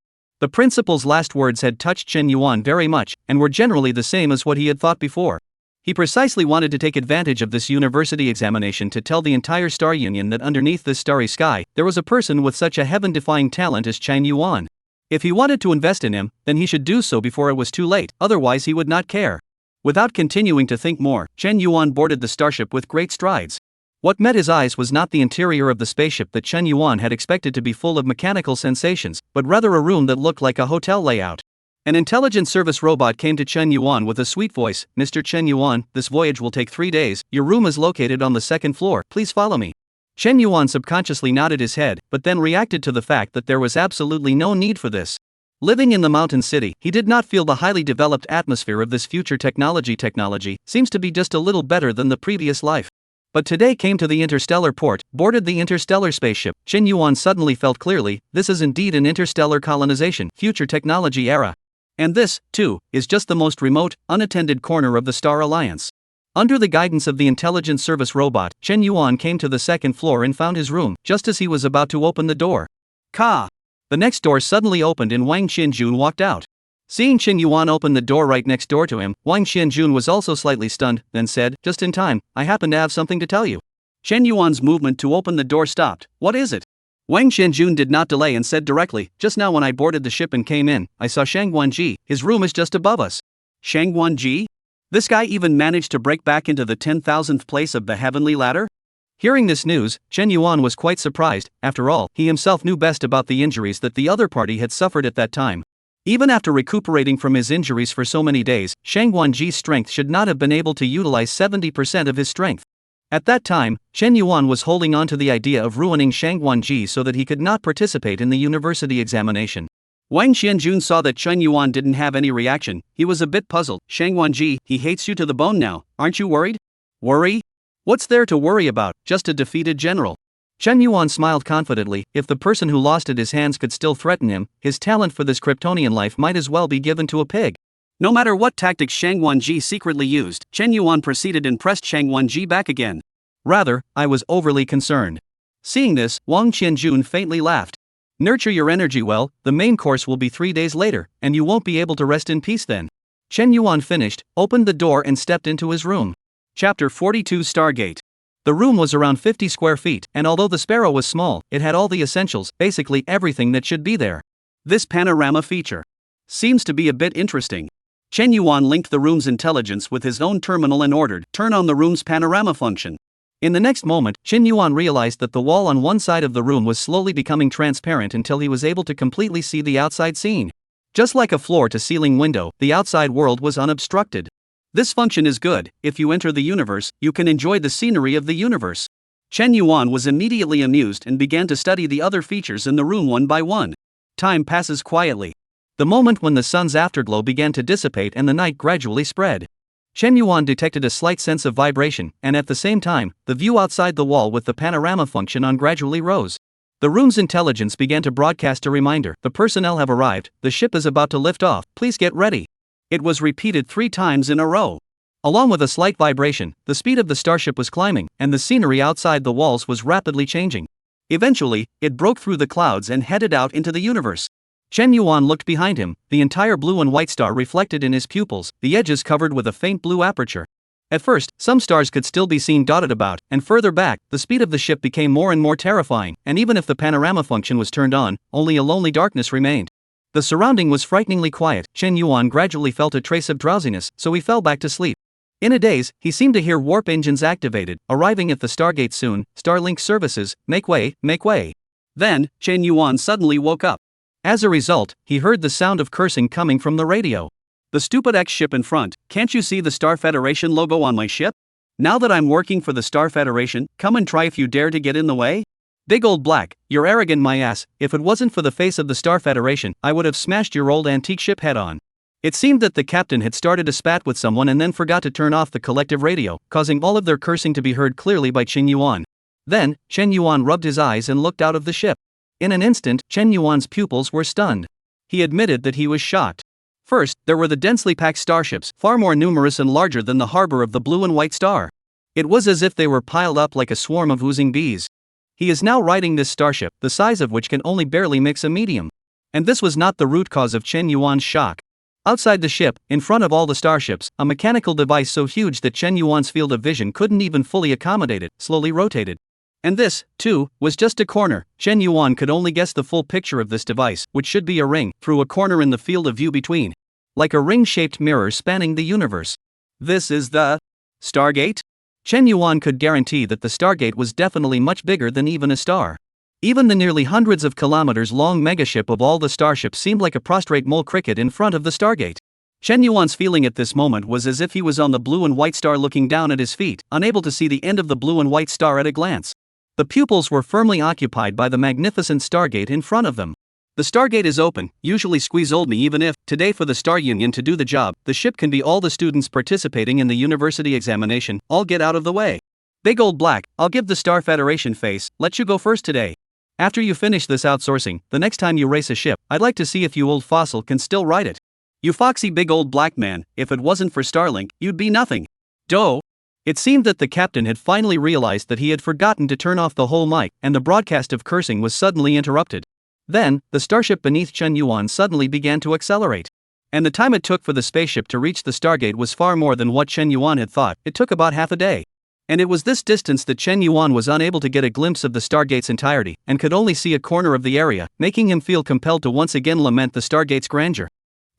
The principal's last words had touched Chen Yuan very much, and were generally the same as what he had thought before. He precisely wanted to take advantage of this university examination to tell the entire Star Union that underneath this starry sky, there was a person with such a heaven-defying talent as Chen Yuan. If he wanted to invest in him, then he should do so before it was too late, otherwise he would not care. Without continuing to think more, Chen Yuan boarded the starship with great strides. What met his eyes was not the interior of the spaceship that Chen Yuan had expected to be full of mechanical sensations, but rather a room that looked like a hotel layout. An intelligent service robot came to Chen Yuan with a sweet voice. Mr. Chen Yuan, this voyage will take 3 days, your room is located on the 2nd floor, please follow me. Chen Yuan subconsciously nodded his head, but then reacted to the fact that there was absolutely no need for this. Living in the mountain city, he did not feel the highly developed atmosphere of this future technology seems to be just a little better than the previous life. But today came to the interstellar port, boarded the interstellar spaceship. Chen Yuan suddenly felt clearly, this is indeed an interstellar colonization, future technology era. And this, too, is just the most remote, unattended corner of the Star Alliance. Under the guidance of the intelligent service robot, Chen Yuan came to the 2nd floor and found his room, just as he was about to open the door. Ka! The next door suddenly opened and Wang Xianjun walked out. Seeing Chen Yuan open the door right next door to him, Wang Xianjun was also slightly stunned, then said, just in time, I happen to have something to tell you. Chen Yuan's movement to open the door stopped. What is it? Wang Xianjun did not delay and said directly, just now when I boarded the ship and came in, I saw Shang Guanji, his room is just above us. Shang Guanji? This guy even managed to break back into the 10,000th place of the heavenly ladder? Hearing this news, Chen Yuan was quite surprised. After all, he himself knew best about the injuries that the other party had suffered at that time. Even after recuperating from his injuries for so many days, Shang Guanji's strength should not have been able to utilize 70% of his strength. At that time, Chen Yuan was holding on to the idea of ruining Shang Guanji so that he could not participate in the university examination. Wang Qianjun saw that Chen Yuan didn't have any reaction. He was a bit puzzled. Shang Guanji, he hates you to the bone now, aren't you worried? Worry? What's there to worry about, just a defeated general? Chen Yuan smiled confidently. If the person who lost at his hands could still threaten him, his talent for this Kryptonian life might as well be given to a pig. No matter what tactics Shang Guanji secretly used, Chen Yuan proceeded and pressed Shang Guanji back again. Rather, I was overly concerned. Seeing this, Wang Qianjun faintly laughed. Nurture your energy well, the main course will be 3 days later, and you won't be able to rest in peace then. Chen Yuan finished, opened the door and stepped into his room. Chapter 42 Stargate. The room was around 50 square feet, and although the sparrow was small, it had all the essentials, basically everything that should be there. This panorama feature seems to be a bit interesting. Chen Yuan linked the room's intelligence with his own terminal and ordered, turn on the room's panorama function. In the next moment, Chen Yuan realized that the wall on one side of the room was slowly becoming transparent until he was able to completely see the outside scene. Just like a floor-to-ceiling window, the outside world was unobstructed. This function is good. If you enter the universe, you can enjoy the scenery of the universe. Chen Yuan was immediately amused and began to study the other features in the room one by one. Time passes quietly. The moment when the sun's afterglow began to dissipate and the night gradually spread. Chen Yuan detected a slight sense of vibration, and at the same time, the view outside the wall with the panorama function on gradually rose. The room's intelligence began to broadcast a reminder. The personnel have arrived, the ship is about to lift off, please get ready. It was repeated 3 times in a row. Along with a slight vibration, the speed of the starship was climbing, and the scenery outside the walls was rapidly changing. Eventually, it broke through the clouds and headed out into the universe. Chen Yuan looked behind him, the entire blue and white star reflected in his pupils, the edges covered with a faint blue aperture. At first, some stars could still be seen dotted about, and further back, the speed of the ship became more and more terrifying, and even if the panorama function was turned on, only a lonely darkness remained. The surrounding was frighteningly quiet. Chen Yuan gradually felt a trace of drowsiness, so he fell back to sleep. In a daze, he seemed to hear warp engines activated, arriving at the Stargate soon, Starlink services, make way, make way. Then, Chen Yuan suddenly woke up. As a result, he heard the sound of cursing coming from the radio. The stupid X ship in front, can't you see the Star Federation logo on my ship? Now that I'm working for the Star Federation, come and try if you dare to get in the way? Big old black, you're arrogant my ass. If it wasn't for the face of the Star Federation, I would have smashed your old antique ship head on. It seemed that the captain had started a spat with someone and then forgot to turn off the collective radio, causing all of their cursing to be heard clearly by Chen Yuan. Then, Chen Yuan rubbed his eyes and looked out of the ship. In an instant, Chen Yuan's pupils were stunned. He admitted that he was shocked. First, there were the densely packed starships, far more numerous and larger than the harbor of the blue and white star. It was as if they were piled up like a swarm of oozing bees. He is now riding this starship, the size of which can only barely mix a medium. And this was not the root cause of Chen Yuan's shock. Outside the ship, in front of all the starships, a mechanical device so huge that Chen Yuan's field of vision couldn't even fully accommodate it, slowly rotated. And this, too, was just a corner. Chen Yuan could only guess the full picture of this device, which should be a ring, through a corner in the field of view between. Like a ring-shaped mirror spanning the universe. This is the Stargate? Chen Yuan could guarantee that the Stargate was definitely much bigger than even a star. Even the nearly hundreds of kilometers long megaship of all the starships seemed like a prostrate mole cricket in front of the Stargate. Chen Yuan's feeling at this moment was as if he was on the blue and white star looking down at his feet, unable to see the end of the blue and white star at a glance. The pupils were firmly occupied by the magnificent Stargate in front of them. The Stargate is open, usually squeeze old me even if, today for the Star Union to do the job, the ship can be all the students participating in the university examination, all get out of the way. Big old black, I'll give the Star Federation face, let you go first today. After you finish this outsourcing, the next time you race a ship, I'd like to see if you old fossil can still ride it. You foxy big old black man, if it wasn't for Starlink, you'd be nothing. Doh. It seemed that the captain had finally realized that he had forgotten to turn off the whole mic, and the broadcast of cursing was suddenly interrupted. Then, the starship beneath Chen Yuan suddenly began to accelerate. And the time it took for the spaceship to reach the Stargate was far more than what Chen Yuan had thought. It took about half a day. And it was this distance that Chen Yuan was unable to get a glimpse of the Stargate's entirety, and could only see a corner of the area, making him feel compelled to once again lament the Stargate's grandeur.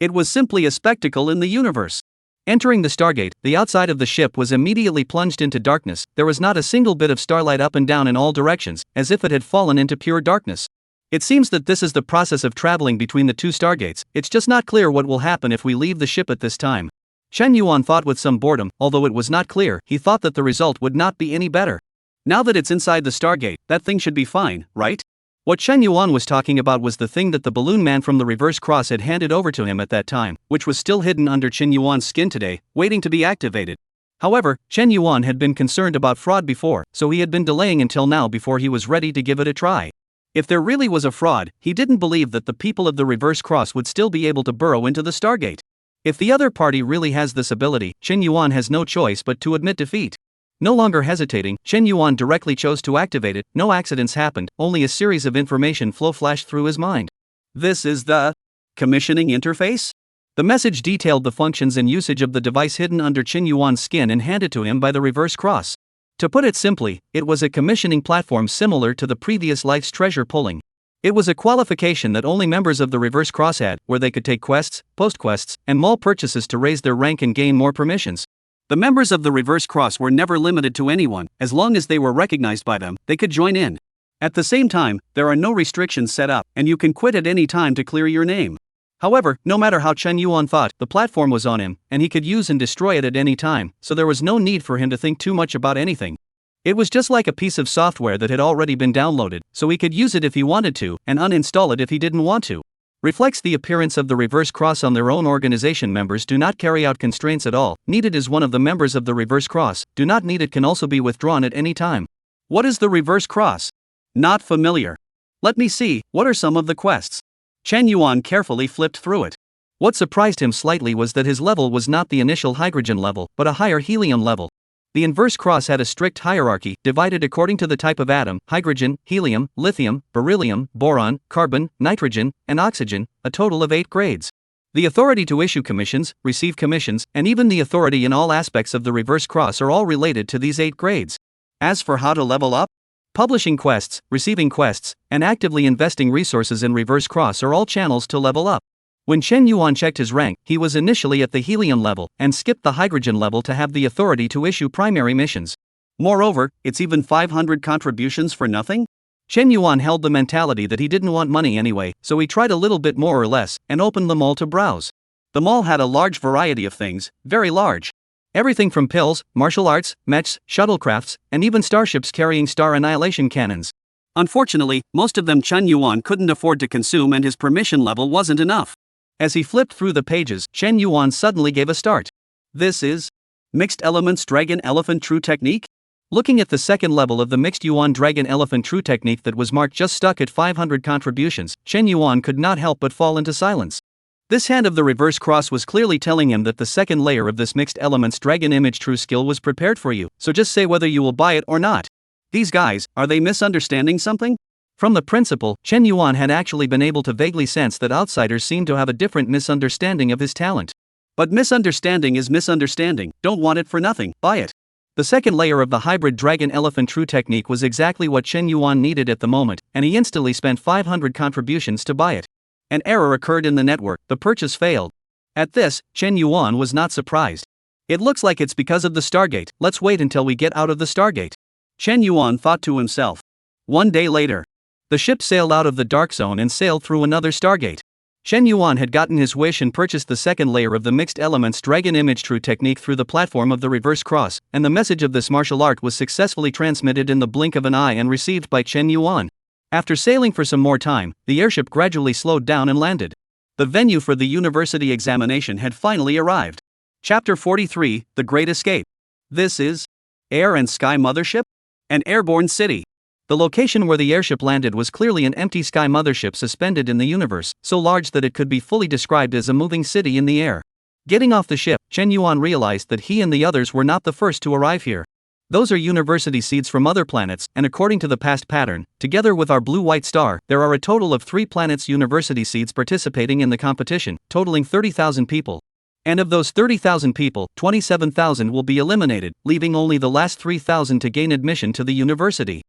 It was simply a spectacle in the universe. Entering the Stargate, the outside of the ship was immediately plunged into darkness. There was not a single bit of starlight up and down in all directions, as if it had fallen into pure darkness. It seems that this is the process of traveling between the two Stargates. It's just not clear what will happen if we leave the ship at this time. Chen Yuan thought with some boredom, although it was not clear, he thought that the result would not be any better. Now that it's inside the Stargate, that thing should be fine, right? What Chen Yuan was talking about was the thing that the balloon man from the Reverse Cross had handed over to him at that time, which was still hidden under Chen Yuan's skin today, waiting to be activated. However, Chen Yuan had been concerned about fraud before, so he had been delaying until now before he was ready to give it a try. If there really was a fraud, he didn't believe that the people of the Reverse Cross would still be able to burrow into the Stargate. If the other party really has this ability, Chen Yuan has no choice but to admit defeat. No longer hesitating, Chen Yuan directly chose to activate it. No accidents happened, only a series of information flow flashed through his mind. This is the commissioning interface? The message detailed the functions and usage of the device hidden under Chen Yuan's skin and handed to him by the Reverse Cross. To put it simply, it was a commissioning platform similar to the previous life's treasure pulling. It was a qualification that only members of the Reverse Cross had, where they could take quests, post-quests, and mall purchases to raise their rank and gain more permissions. The members of the Reverse Cross were never limited to anyone. As long as they were recognized by them, they could join in. At the same time, there are no restrictions set up, and you can quit at any time to clear your name. However, no matter how Chen Yuan thought, the platform was on him, and he could use and destroy it at any time, so there was no need for him to think too much about anything. It was just like a piece of software that had already been downloaded, so he could use it if he wanted to, and uninstall it if he didn't want to. Reflects the appearance of the Reverse Cross on their own organization. Members do not carry out constraints at all. Needed is one of the members of the Reverse Cross. Do not need it can also be withdrawn at any time. What is the Reverse Cross? Not familiar. Let me see, what are some of the quests? Chen Yuan carefully flipped through it. What surprised him slightly was that his level was not the initial hydrogen level, but a higher helium level. The Inverse Cross had a strict hierarchy, divided according to the type of atom: hydrogen, helium, lithium, beryllium, boron, carbon, nitrogen, and oxygen, a total of 8 grades. The authority to issue commissions, receive commissions, and even the authority in all aspects of the Reverse Cross are all related to these 8 grades. As for how to level up, publishing quests, receiving quests, and actively investing resources in Reverse Cross are all channels to level up. When Chen Yuan checked his rank, he was initially at the helium level, and skipped the hydrogen level to have the authority to issue primary missions. Moreover, it's even 500 contributions for nothing? Chen Yuan held the mentality that he didn't want money anyway, so he tried a little bit more or less, and opened the mall to browse. The mall had a large variety of things, very large. Everything from pills, martial arts, mechs, shuttlecrafts, and even starships carrying star annihilation cannons. Unfortunately, most of them Chen Yuan couldn't afford to consume and his permission level wasn't enough. As he flipped through the pages, Chen Yuan suddenly gave a start. This is Mixed Elements Dragon Elephant True Technique? Looking at the second level of the Mixed Yuan Dragon Elephant True Technique that was marked just stuck at 500 contributions, Chen Yuan could not help but fall into silence. This hand of the Reverse Cross was clearly telling him that the second layer of this Mixed Elements Dragon Image True skill was prepared for you, so just say whether you will buy it or not. These guys, are they misunderstanding something? From the principal, Chen Yuan had actually been able to vaguely sense that outsiders seemed to have a different misunderstanding of his talent. But misunderstanding is misunderstanding. Don't want it for nothing, buy it. The second layer of the hybrid Dragon Elephant True Technique was exactly what Chen Yuan needed at the moment, and he instantly spent 500 contributions to buy it. An error occurred in the network, the purchase failed. At this, Chen Yuan was not surprised. It looks like it's because of the Stargate. Let's wait until we get out of the Stargate. Chen Yuan thought to himself. One day later, the ship sailed out of the dark zone and sailed through another Stargate. Chen Yuan had gotten his wish and purchased the second layer of the Mixed Elements Dragon Image True Technique through the platform of the Reverse Cross, and the message of this martial art was successfully transmitted in the blink of an eye and received by Chen Yuan. After sailing for some more time, the airship gradually slowed down and landed. The venue for the university examination had finally arrived. Chapter 43, The Great Escape. This is Air and Sky Mothership? An airborne city. The location where the airship landed was clearly an empty sky mothership suspended in the universe, so large that it could be fully described as a moving city in the air. Getting off the ship, Chen Yuan realized that he and the others were not the first to arrive here. Those are university seeds from other planets, and according to the past pattern, together with our blue-white star, there are a total of 3 planets' university seeds participating in the competition, totaling 30,000 people. And of those 30,000 people, 27,000 will be eliminated, leaving only the last 3,000 to gain admission to the university.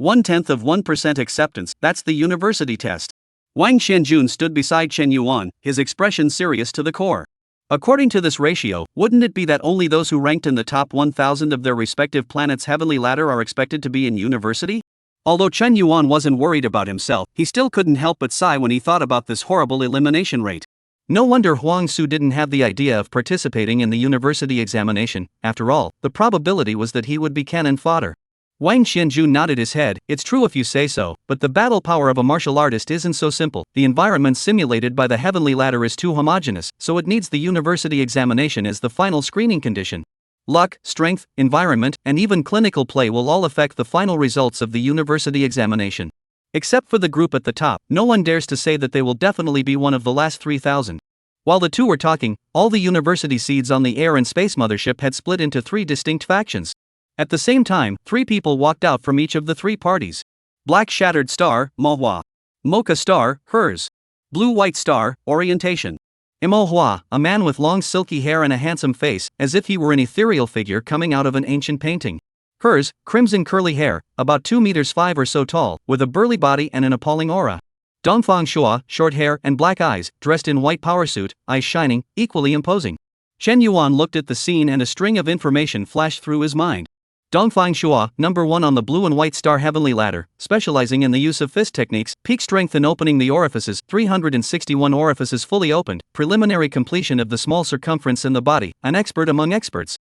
0.1% acceptance, that's the university test. Wang Xianjun stood beside Chen Yuan, his expression serious to the core. According to this ratio, wouldn't it be that only those who ranked in the top 1,000 of their respective planets' heavenly ladder are expected to be in university? Although Chen Yuan wasn't worried about himself, he still couldn't help but sigh when he thought about this horrible elimination rate. No wonder Huang Su didn't have the idea of participating in the university examination. After all, the probability was that he would be cannon fodder. Wang Qianjun nodded his head. It's true if you say so, but the battle power of a martial artist isn't so simple. The environment simulated by the heavenly ladder is too homogeneous, so it needs the university examination as the final screening condition. Luck, strength, environment, and even clinical play will all affect the final results of the university examination. Except for the group at the top, no one dares to say that they will definitely be one of the last 3,000. While the two were talking, all the university seeds on the Air and Space Mothership had split into 3 distinct factions. At the same time, 3 people walked out from each of the 3 parties. Black Shattered Star, Manhwa. Mocha Star, hers. Blue White Star, Orientation. Manhwa, a man with long silky hair and a handsome face, as if he were an ethereal figure coming out of an ancient painting. Hers, crimson curly hair, about 2 meters 5 or so tall, with a burly body and an appalling aura. Dongfang Shua, short hair and black eyes, dressed in white power suit, eyes shining, equally imposing. Chen Yuan looked at the scene and a string of information flashed through his mind. Dongfang Shua, number 1 on the blue and white star heavenly ladder, specializing in the use of fist techniques, peak strength in opening the orifices, 361 orifices fully opened, preliminary completion of the small circumference in the body, an expert among experts.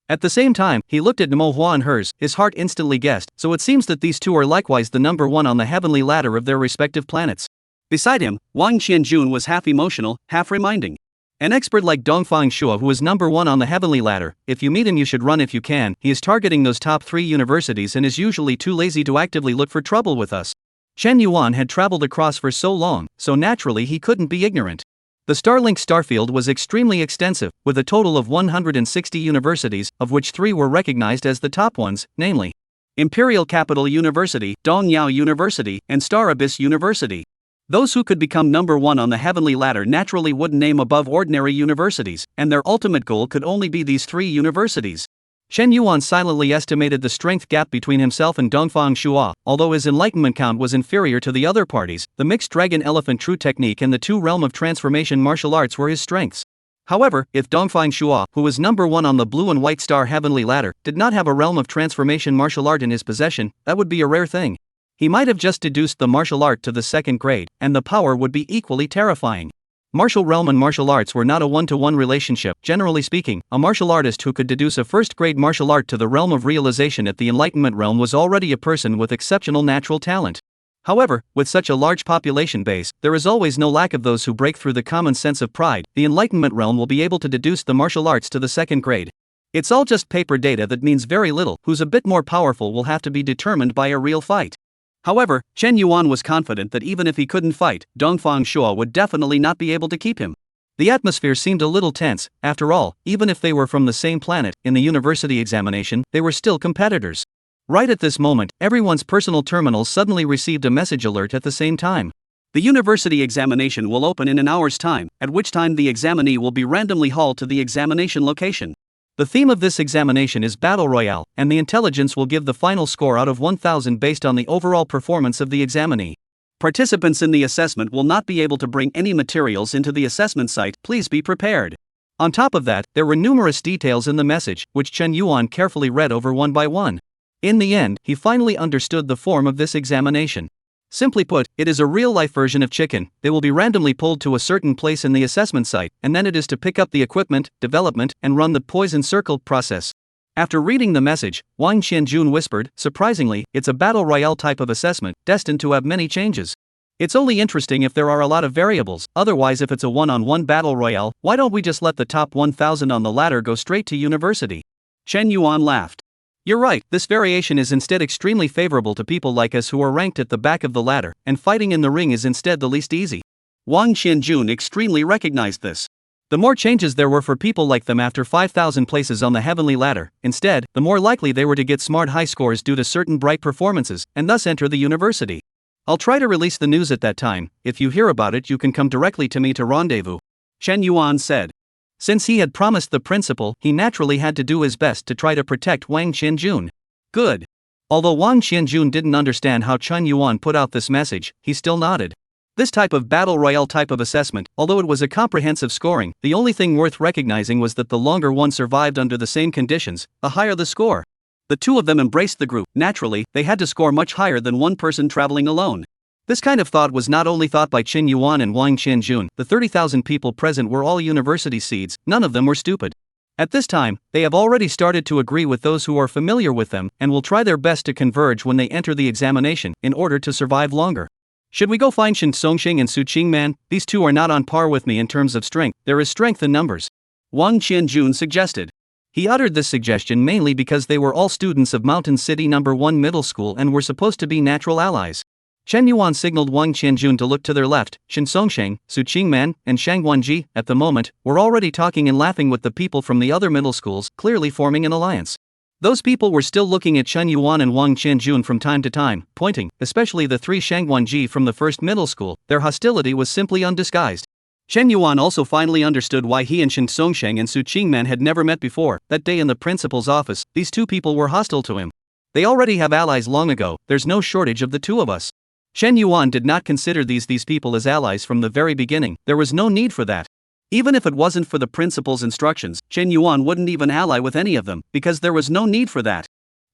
At the same time, he looked at Manhwa and hers, his heart instantly guessed, so it seems that these two are likewise the number 1 on the heavenly ladder of their respective planets. Beside him, Wang Qianjun was half emotional, half reminding. An expert like Dongfang Shua who is number 1 on the heavenly ladder, if you meet him you should run if you can. He is targeting those top 3 universities and is usually too lazy to actively look for trouble with us. Chen Yuan had traveled across for so long, so naturally he couldn't be ignorant. The Starlink starfield was extremely extensive, with a total of 160 universities, of which 3 were recognized as the top ones, namely Imperial Capital University, Dongyao University, and Star Abyss University. Those who could become number 1 on the heavenly ladder naturally wouldn't aim above ordinary universities, and their ultimate goal could only be these 3 universities. Chen Yuan silently estimated the strength gap between himself and Dongfang Shua. Although his enlightenment count was inferior to the other parties, the mixed dragon elephant true technique and the 2 realm of transformation martial arts were his strengths. However, if Dongfang Shua, who was number 1 on the blue and white star heavenly ladder, did not have a realm of transformation martial art in his possession, that would be a rare thing. He might have just deduced the martial art to the 2nd grade, and the power would be equally terrifying. Martial realm and martial arts were not a one-to-one relationship. Generally speaking, a martial artist who could deduce a 1st grade martial art to the realm of realization at the enlightenment realm was already a person with exceptional natural talent. However, with such a large population base, there is always no lack of those who break through the common sense of pride. The enlightenment realm will be able to deduce the martial arts to the 2nd grade. It's all just paper data that means very little. Who's a bit more powerful will have to be determined by a real fight. However, Chen Yuan was confident that even if he couldn't fight, Dongfang Shua would definitely not be able to keep him. The atmosphere seemed a little tense. After all, even if they were from the same planet, in the university examination, they were still competitors. Right at this moment, everyone's personal terminals suddenly received a message alert at the same time. The university examination will open in an hour's time, at which time the examinee will be randomly hauled to the examination location. The theme of this examination is Battle Royale, and the intelligence will give the final score out of 1,000 based on the overall performance of the examinee. Participants in the assessment will not be able to bring any materials into the assessment site. Please be prepared. On top of that, there were numerous details in the message, which Chen Yuan carefully read over one by one. In the end, he finally understood the form of this examination. Simply put, it is a real-life version of chicken. They will be randomly pulled to a certain place in the assessment site, and then it is to pick up the equipment, development, and run the poison circle process. After reading the message, Wang Qianjun whispered, surprisingly, it's a battle royale type of assessment, destined to have many changes. It's only interesting if there are a lot of variables. Otherwise, if it's a one-on-one battle royale, why don't we just let the top 1,000 on the ladder go straight to university? Chen Yuan laughed. You're right, this variation is instead extremely favorable to people like us who are ranked at the back of the ladder, and fighting in the ring is instead the least easy. Wang Qianjun extremely recognized this. The more changes there were for people like them after 5,000 places on the heavenly ladder, instead, the more likely they were to get smart high scores due to certain bright performances, and thus enter the university. I'll try to release the news at that time. If you hear about it you can come directly to me to rendezvous. Chen Yuan said. Since he had promised the principal, he naturally had to do his best to try to protect Wang Qianjun. Good. Although Wang Qianjun didn't understand how Chen Yuan put out this message, he still nodded. This type of battle royale type of assessment, although it was a comprehensive scoring, the only thing worth recognizing was that the longer one survived under the same conditions, the higher the score. The two of them embraced the group. Naturally, they had to score much higher than one person traveling alone. This kind of thought was not only thought by Chen Yuan and Wang Qianjun. The 30,000 people present were all university seeds, none of them were stupid. At this time, they have already started to agree with those who are familiar with them and will try their best to converge when they enter the examination in order to survive longer. Should we go find Shen Songxing and Su Qingman? These two are not on par with me in terms of strength. There is strength in numbers, Wang Qianjun suggested. He uttered this suggestion mainly because they were all students of Mountain City No. 1 Middle School and were supposed to be natural allies. Chen Yuan signaled Wang Qianjun to look to their left. Shen Songxing, Su Qingman, and Shang Guanji, at the moment, were already talking and laughing with the people from the other middle schools, clearly forming an alliance. Those people were still looking at Chen Yuan and Wang Qianjun from time to time, pointing, especially the three Shang Guanji from the first middle school. Their hostility was simply undisguised. Chen Yuan also finally understood why he and Shen Songxing and Su Qingman had never met before. That day in the principal's office, these two people were hostile to him. They already have allies long ago, there's no shortage of the two of us. Chen Yuan did not consider these people as allies from the very beginning. There was no need for that. Even if it wasn't for the principal's instructions, Chen Yuan wouldn't even ally with any of them, because there was no need for that.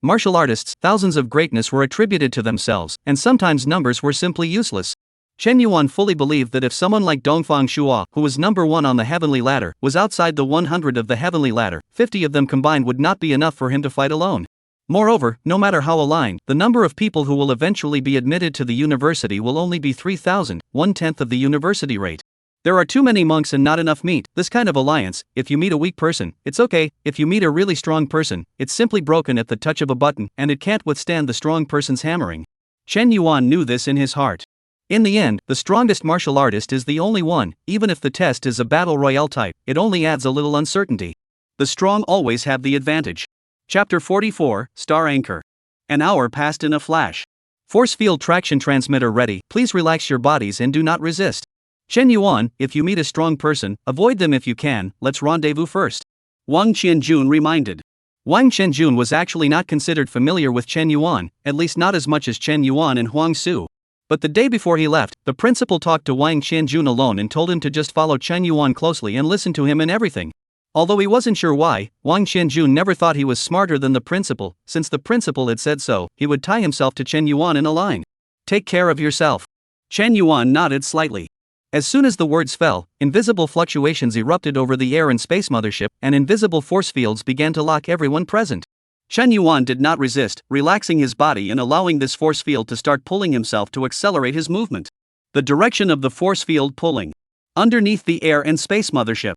Martial artists, thousands of greatness were attributed to themselves, and sometimes numbers were simply useless. Chen Yuan fully believed that if someone like Dongfang Shuo, who was number 1 on the heavenly ladder, was outside the 100 of the heavenly ladder, 50 of them combined would not be enough for him to fight alone. Moreover, no matter how aligned, the number of people who will eventually be admitted to the university will only be 3,000, 1/10 of the university rate. There are too many monks and not enough meat. This kind of alliance, if you meet a weak person, it's okay. If you meet a really strong person, it's simply broken at the touch of a button, and it can't withstand the strong person's hammering. Chen Yuan knew this in his heart. In the end, the strongest martial artist is the only one. Even if the test is a battle royale type, it only adds a little uncertainty. The strong always have the advantage. Chapter 44, Star Anchor. An hour passed in a flash. Force field traction transmitter ready. Please relax your bodies and do not resist. Chen Yuan, if you meet a strong person, avoid them if you can. Let's rendezvous first. Wang Qianjun reminded. Wang Qianjun was actually not considered familiar with Chen Yuan, at least not as much as Chen Yuan and Huang Su. But the day before he left, the principal talked to Wang Qianjun alone and told him to just follow Chen Yuan closely and listen to him in everything. Although he wasn't sure why, Wang Qianjun never thought he was smarter than the principal. Since the principal had said so, he would tie himself to Chen Yuan in a line. Take care of yourself. Chen Yuan nodded slightly. As soon as the words fell, invisible fluctuations erupted over the air and space mothership, and invisible force fields began to lock everyone present. Chen Yuan did not resist, relaxing his body and allowing this force field to start pulling himself to accelerate his movement. The direction of the force field pulling. Underneath the air and space mothership.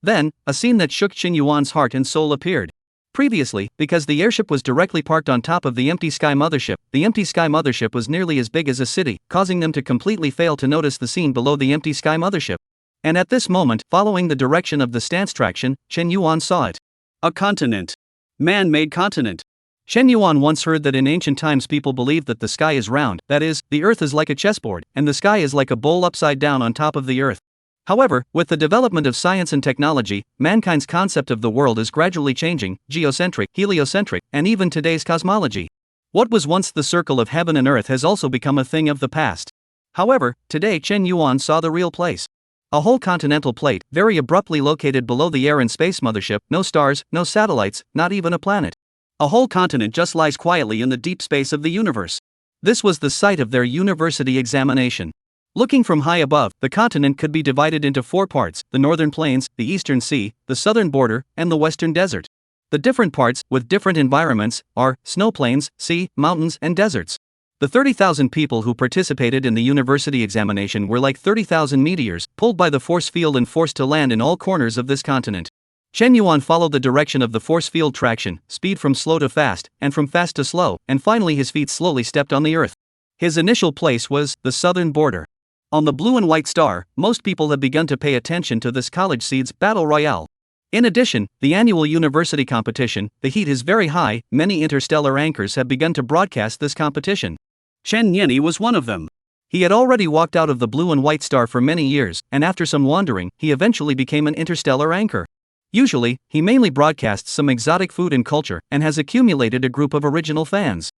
Then, a scene that shook Chen Yuan's heart and soul appeared. Previously, because the airship was directly parked on top of the empty sky mothership, the empty sky mothership was nearly as big as a city, causing them to completely fail to notice the scene below the empty sky mothership. And at this moment, following the direction of the stance traction, Chen Yuan saw it. A continent. Man-made continent. Chen Yuan once heard that in ancient times people believed that the sky is round, that is, the earth is like a chessboard, and the sky is like a bowl upside down on top of the earth. However, with the development of science and technology, mankind's concept of the world is gradually changing, geocentric, heliocentric, and even today's cosmology. What was once the circle of heaven and earth has also become a thing of the past. However, today Chen Yuan saw the real place. A whole continental plate, very abruptly located below the air and space mothership, no stars, no satellites, not even a planet. A whole continent just lies quietly in the deep space of the universe. This was the site of their university examination. Looking from high above, the continent could be divided into 4 parts: the northern plains, the eastern sea, the southern border, and the western desert. The different parts, with different environments, are snow plains, sea, mountains, and deserts. The 30,000 people who participated in the university examination were like 30,000 meteors, pulled by the force field and forced to land in all corners of this continent. Chen Yuan followed the direction of the force field traction, speed from slow to fast, and from fast to slow, and finally his feet slowly stepped on the earth. His initial place was the southern border. On the blue and white star, most people have begun to pay attention to this college seeds battle royale. In addition, the annual university competition, the heat is very high. Many interstellar anchors have begun to broadcast this competition. Chen Yanni was one of them. He had already walked out of the blue and white star for many years, and after some wandering, he eventually became an interstellar anchor. Usually, he mainly broadcasts some exotic food and culture, and has accumulated a group of original fans.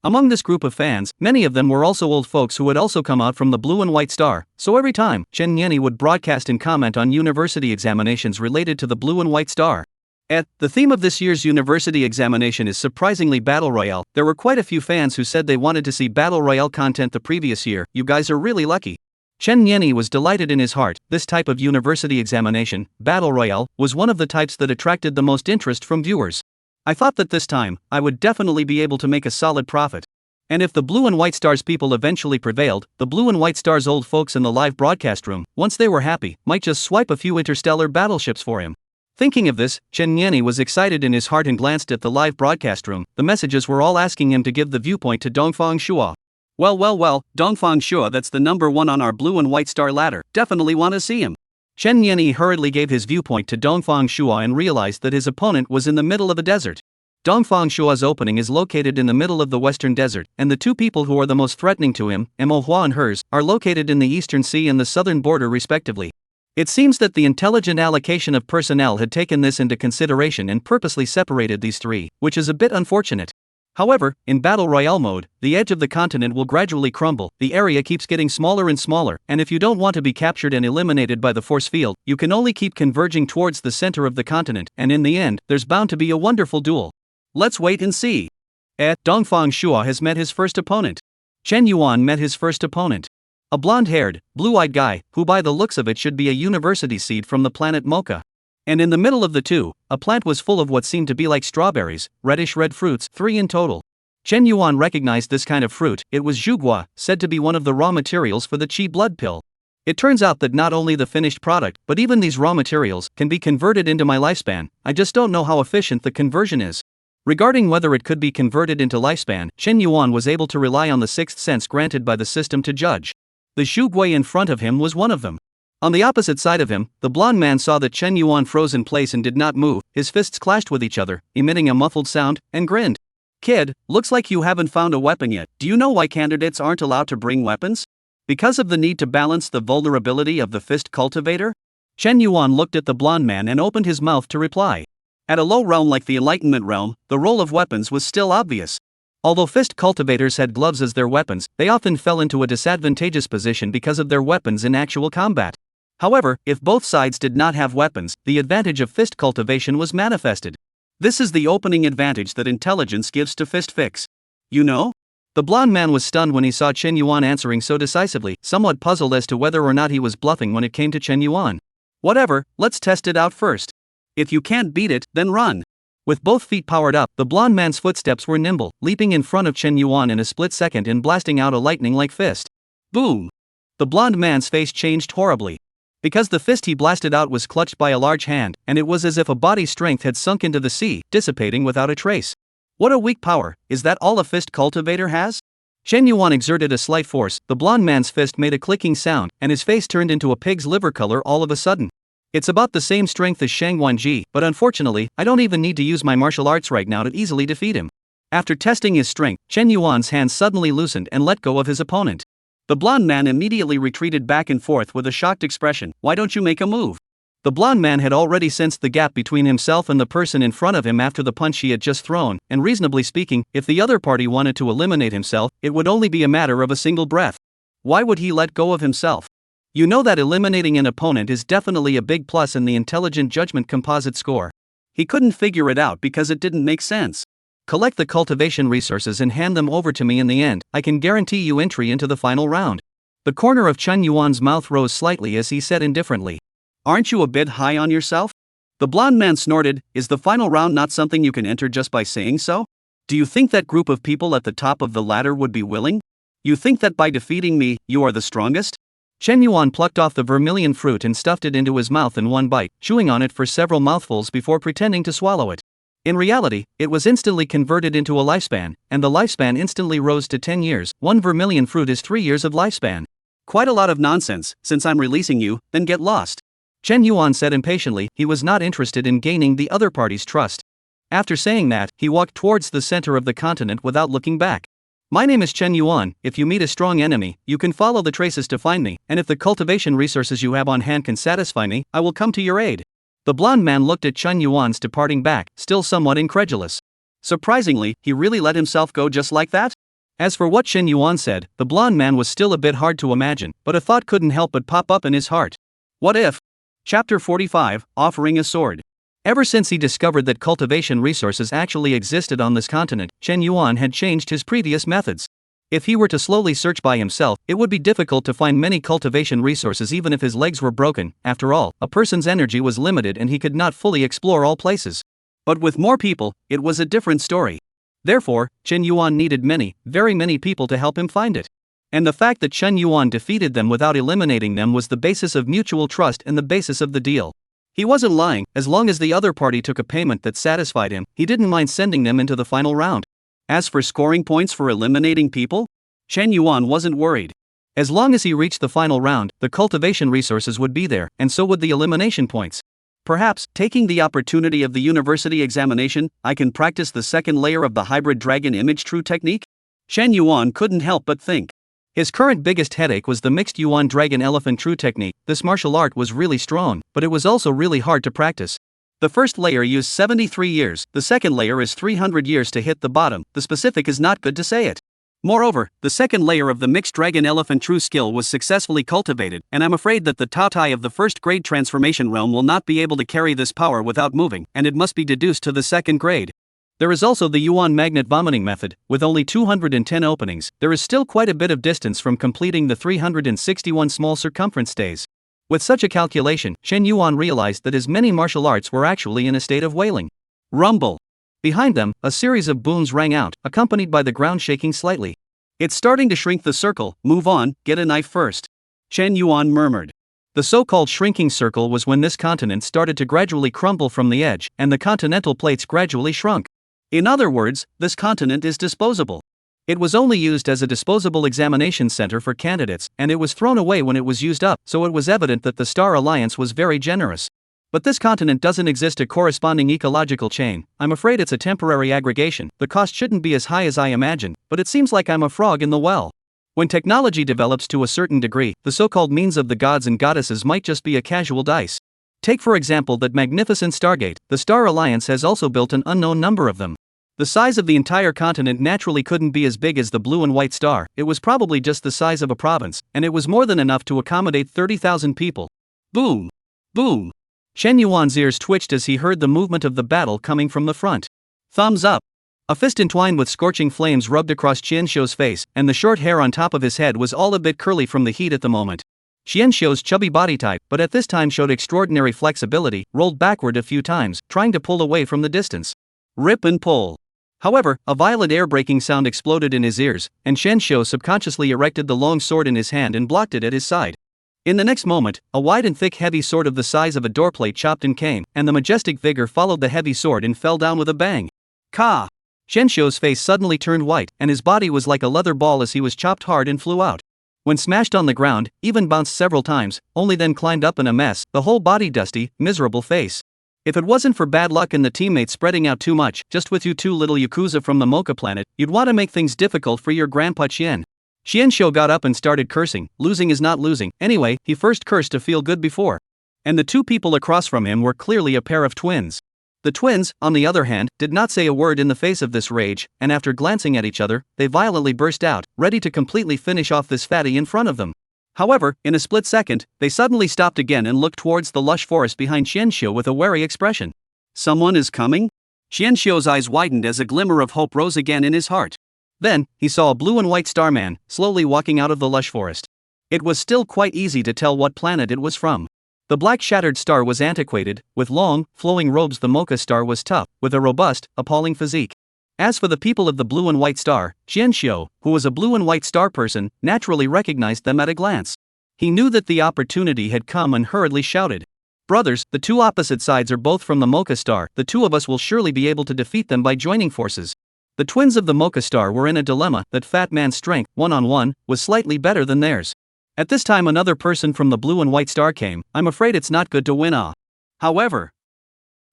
Among this group of fans, many of them were also old folks who had also come out from the Blue and White Star, so every time, Chen Nianyi would broadcast and comment on university examinations related to the Blue and White Star. The theme of this year's university examination is surprisingly Battle Royale. There were quite a few fans who said they wanted to see Battle Royale content the previous year. You guys are really lucky. Chen Nianyi was delighted in his heart. This type of university examination, Battle Royale, was one of the types that attracted the most interest from viewers. I thought that this time, I would definitely be able to make a solid profit. And if the Blue and White Stars people eventually prevailed, the Blue and White Stars old folks in the live broadcast room, once they were happy, might just swipe a few interstellar battleships for him. Thinking of this, Chen Nianyi was excited in his heart and glanced at the live broadcast room. The messages were all asking him to give the viewpoint to Dongfang Shua. Well, Dongfang Shua, that's the number one on our Blue and White Star ladder. Definitely want to see him. Chen Nianyi hurriedly gave his viewpoint to Dongfang Shua and realized that his opponent was in the middle of a desert. Dongfang Shua's opening is located in the middle of the western desert, and the two people who are the most threatening to him, Manhwa and hers, are located in the eastern sea and the southern border respectively. It seems that the intelligent allocation of personnel had taken this into consideration and purposely separated these three, which is a bit unfortunate. However, in Battle Royale mode, the edge of the continent will gradually crumble, the area keeps getting smaller and smaller, and if you don't want to be captured and eliminated by the force field, you can only keep converging towards the center of the continent, and in the end, there's bound to be a wonderful duel. Let's wait and see. Dongfang Shua has met his first opponent. Chen Yuan met his first opponent. A blonde-haired, blue-eyed guy, who by the looks of it should be a university seed from the planet Mocha. And in the middle of the two, a plant was full of what seemed to be like strawberries, reddish-red fruits, 3 in total. Chen Yuan recognized this kind of fruit. It was zhugua, said to be one of the raw materials for the Qi blood pill. It turns out that not only the finished product, but even these raw materials, can be converted into my lifespan. I just don't know how efficient the conversion is. Regarding whether it could be converted into lifespan, Chen Yuan was able to rely on the sixth sense granted by the system to judge. The zhugui in front of him was one of them. On the opposite side of him, the blonde man saw that Chen Yuan froze in place and did not move. His fists clashed with each other, emitting a muffled sound, and grinned. Kid, looks like you haven't found a weapon yet. Do you know why candidates aren't allowed to bring weapons? Because of the need to balance the vulnerability of the fist cultivator? Chen Yuan looked at the blonde man and opened his mouth to reply. At a low realm like the Enlightenment realm, the role of weapons was still obvious. Although fist cultivators had gloves as their weapons, they often fell into a disadvantageous position because of their weapons in actual combat. However, if both sides did not have weapons, the advantage of fist cultivation was manifested. This is the opening advantage that intelligence gives to fist fix. You know? The blonde man was stunned when he saw Chen Yuan answering so decisively, somewhat puzzled as to whether or not he was bluffing when it came to Chen Yuan. Whatever, let's test it out first. If you can't beat it, then run. With both feet powered up, the blonde man's footsteps were nimble, leaping in front of Chen Yuan in a split second and blasting out a lightning-like fist. Boom! The blonde man's face changed horribly. Because the fist he blasted out was clutched by a large hand, and it was as if a body's strength had sunk into the sea, dissipating without a trace. What a weak power, is that all a fist cultivator has? Chen Yuan exerted a slight force, the blonde man's fist made a clicking sound, and his face turned into a pig's liver color all of a sudden. It's about the same strength as Shang Wanji, but unfortunately, I don't even need to use my martial arts right now to easily defeat him. After testing his strength, Chen Yuan's hands suddenly loosened and let go of his opponent. The blonde man immediately retreated back and forth with a shocked expression. Why don't you make a move? The blonde man had already sensed the gap between himself and the person in front of him after the punch he had just thrown, and reasonably speaking, if the other party wanted to eliminate himself, it would only be a matter of a single breath. Why would he let go of himself? You know that eliminating an opponent is definitely a big plus in the intelligent judgment composite score. He couldn't figure it out because it didn't make sense. Collect the cultivation resources and hand them over to me in the end. I can guarantee you entry into the final round. The corner of Chen Yuan's mouth rose slightly as he said indifferently. Aren't you a bit high on yourself? The blonde man snorted. Is the final round not something you can enter just by saying so? Do you think that group of people at the top of the ladder would be willing? You think that by defeating me, you are the strongest? Chen Yuan plucked off the vermilion fruit and stuffed it into his mouth in one bite, chewing on it for several mouthfuls before pretending to swallow it. In reality, it was instantly converted into a lifespan, and the lifespan instantly rose to 10 years. One vermilion fruit is 3 years of lifespan. Quite a lot of nonsense. Since I'm releasing you, then get lost. Chen Yuan said impatiently. He was not interested in gaining the other party's trust. After saying that, he walked towards the center of the continent without looking back. My name is Chen Yuan. If you meet a strong enemy, you can follow the traces to find me, and if the cultivation resources you have on hand can satisfy me, I will come to your aid. The blonde man looked at Chen Yuan's departing back, still somewhat incredulous. Surprisingly, he really let himself go just like that? As for what Shen Yuan said, the blonde man was still a bit hard to imagine, but a thought couldn't help but pop up in his heart. What if? Chapter 45, Offering a Sword. Ever since he discovered that cultivation resources actually existed on this continent, Shen Yuan had changed his previous methods. If he were to slowly search by himself, it would be difficult to find many cultivation resources even if his legs were broken. After all, a person's energy was limited and he could not fully explore all places. But with more people, it was a different story. Therefore, Shen Yuan needed many, very many people to help him find it. And the fact that Shen Yuan defeated them without eliminating them was the basis of mutual trust and the basis of the deal. He wasn't lying. As long as the other party took a payment that satisfied him, he didn't mind sending them into the final round. As for scoring points for eliminating people, Shen Yuan wasn't worried. As long as he reached the final round, the cultivation resources would be there, and so would the elimination points. Perhaps, taking the opportunity of the university examination, I can practice the second layer of the hybrid dragon image true technique? Shen Yuan couldn't help but think. His current biggest headache was the mixed Yuan dragon elephant true technique. This martial art was really strong, but it was also really hard to practice. The first layer used 73 years, the second layer is 300 years to hit the bottom. The specific is not good to say it. Moreover, the second layer of the mixed dragon elephant true skill was successfully cultivated, and I'm afraid that the Taotai of the first grade transformation realm will not be able to carry this power without moving, and it must be deduced to the second grade. There is also the Yuan magnet vomiting method. With only 210 openings, there is still quite a bit of distance from completing the 361 small circumference days. With such a calculation, Shen Yuan realized that his many martial arts were actually in a state of wailing. Rumble. Behind them, a series of booms rang out, accompanied by the ground shaking slightly. It's starting to shrink the circle. Move on, get a knife first. Shen Yuan murmured. The so-called shrinking circle was when this continent started to gradually crumble from the edge, and the continental plates gradually shrunk. In other words, this continent is disposable. It was only used as a disposable examination center for candidates, and it was thrown away when it was used up, so it was evident that the Star Alliance was very generous. But this continent doesn't exist a corresponding ecological chain. I'm afraid it's a temporary aggregation. The cost shouldn't be as high as I imagined, but it seems like I'm a frog in the well. When technology develops to a certain degree, the so-called means of the gods and goddesses might just be a casual dice. Take for example that magnificent Stargate. The Star Alliance has also built an unknown number of them. The size of the entire continent naturally couldn't be as big as the blue and white star. It was probably just the size of a province, and it was more than enough to accommodate 30,000 people. Boom! Boom! Shen Yuan's ears twitched as he heard the movement of the battle coming from the front. Thumbs up! A fist entwined with scorching flames rubbed across Qianxiu's face, and the short hair on top of his head was all a bit curly from the heat at the moment. Qianxiu's chubby body type, but at this time showed extraordinary flexibility, rolled backward a few times, trying to pull away from the distance. Rip and pull. However, a violent air-breaking sound exploded in his ears, and Qianxiu subconsciously erected the long sword in his hand and blocked it at his side. In the next moment, a wide and thick heavy sword of the size of a doorplate chopped and came, and the majestic vigor followed the heavy sword and fell down with a bang. Ka! Qianxiu's face suddenly turned white, and his body was like a leather ball as he was chopped hard and flew out. When smashed on the ground, even bounced several times, only then climbed up in a mess, the whole body dusty, miserable face. If it wasn't for bad luck and the teammates spreading out too much, just with you two little Yakuza from the Mocha planet, you'd want to make things difficult for your grandpa Qian. Qianxiu got up and started cursing. Losing is not losing. Anyway, he first cursed to feel good before. And the two people across from him were clearly a pair of twins. The twins, on the other hand, did not say a word in the face of this rage, and after glancing at each other, they violently burst out, ready to completely finish off this fatty in front of them. However, in a split second, they suddenly stopped again and looked towards the lush forest behind Qianxiu with a wary expression. Someone is coming? Qianxiu's eyes widened as a glimmer of hope rose again in his heart. Then, he saw a blue and white starman, slowly walking out of the lush forest. It was still quite easy to tell what planet it was from. The black shattered star was antiquated, with long, flowing robes. The Mocha star was tough, with a robust, appalling physique. As for the people of the blue and white star, Qianxiu, who was a blue and white star person, naturally recognized them at a glance. He knew that the opportunity had come and hurriedly shouted, "Brothers, the two opposite sides are both from the Mocha star. The two of us will surely be able to defeat them by joining forces." The twins of the Mocha star were in a dilemma. That fat man's strength, one-on-one, was slightly better than theirs. At this time another person from the blue and white star came. I'm afraid it's not good to win. However,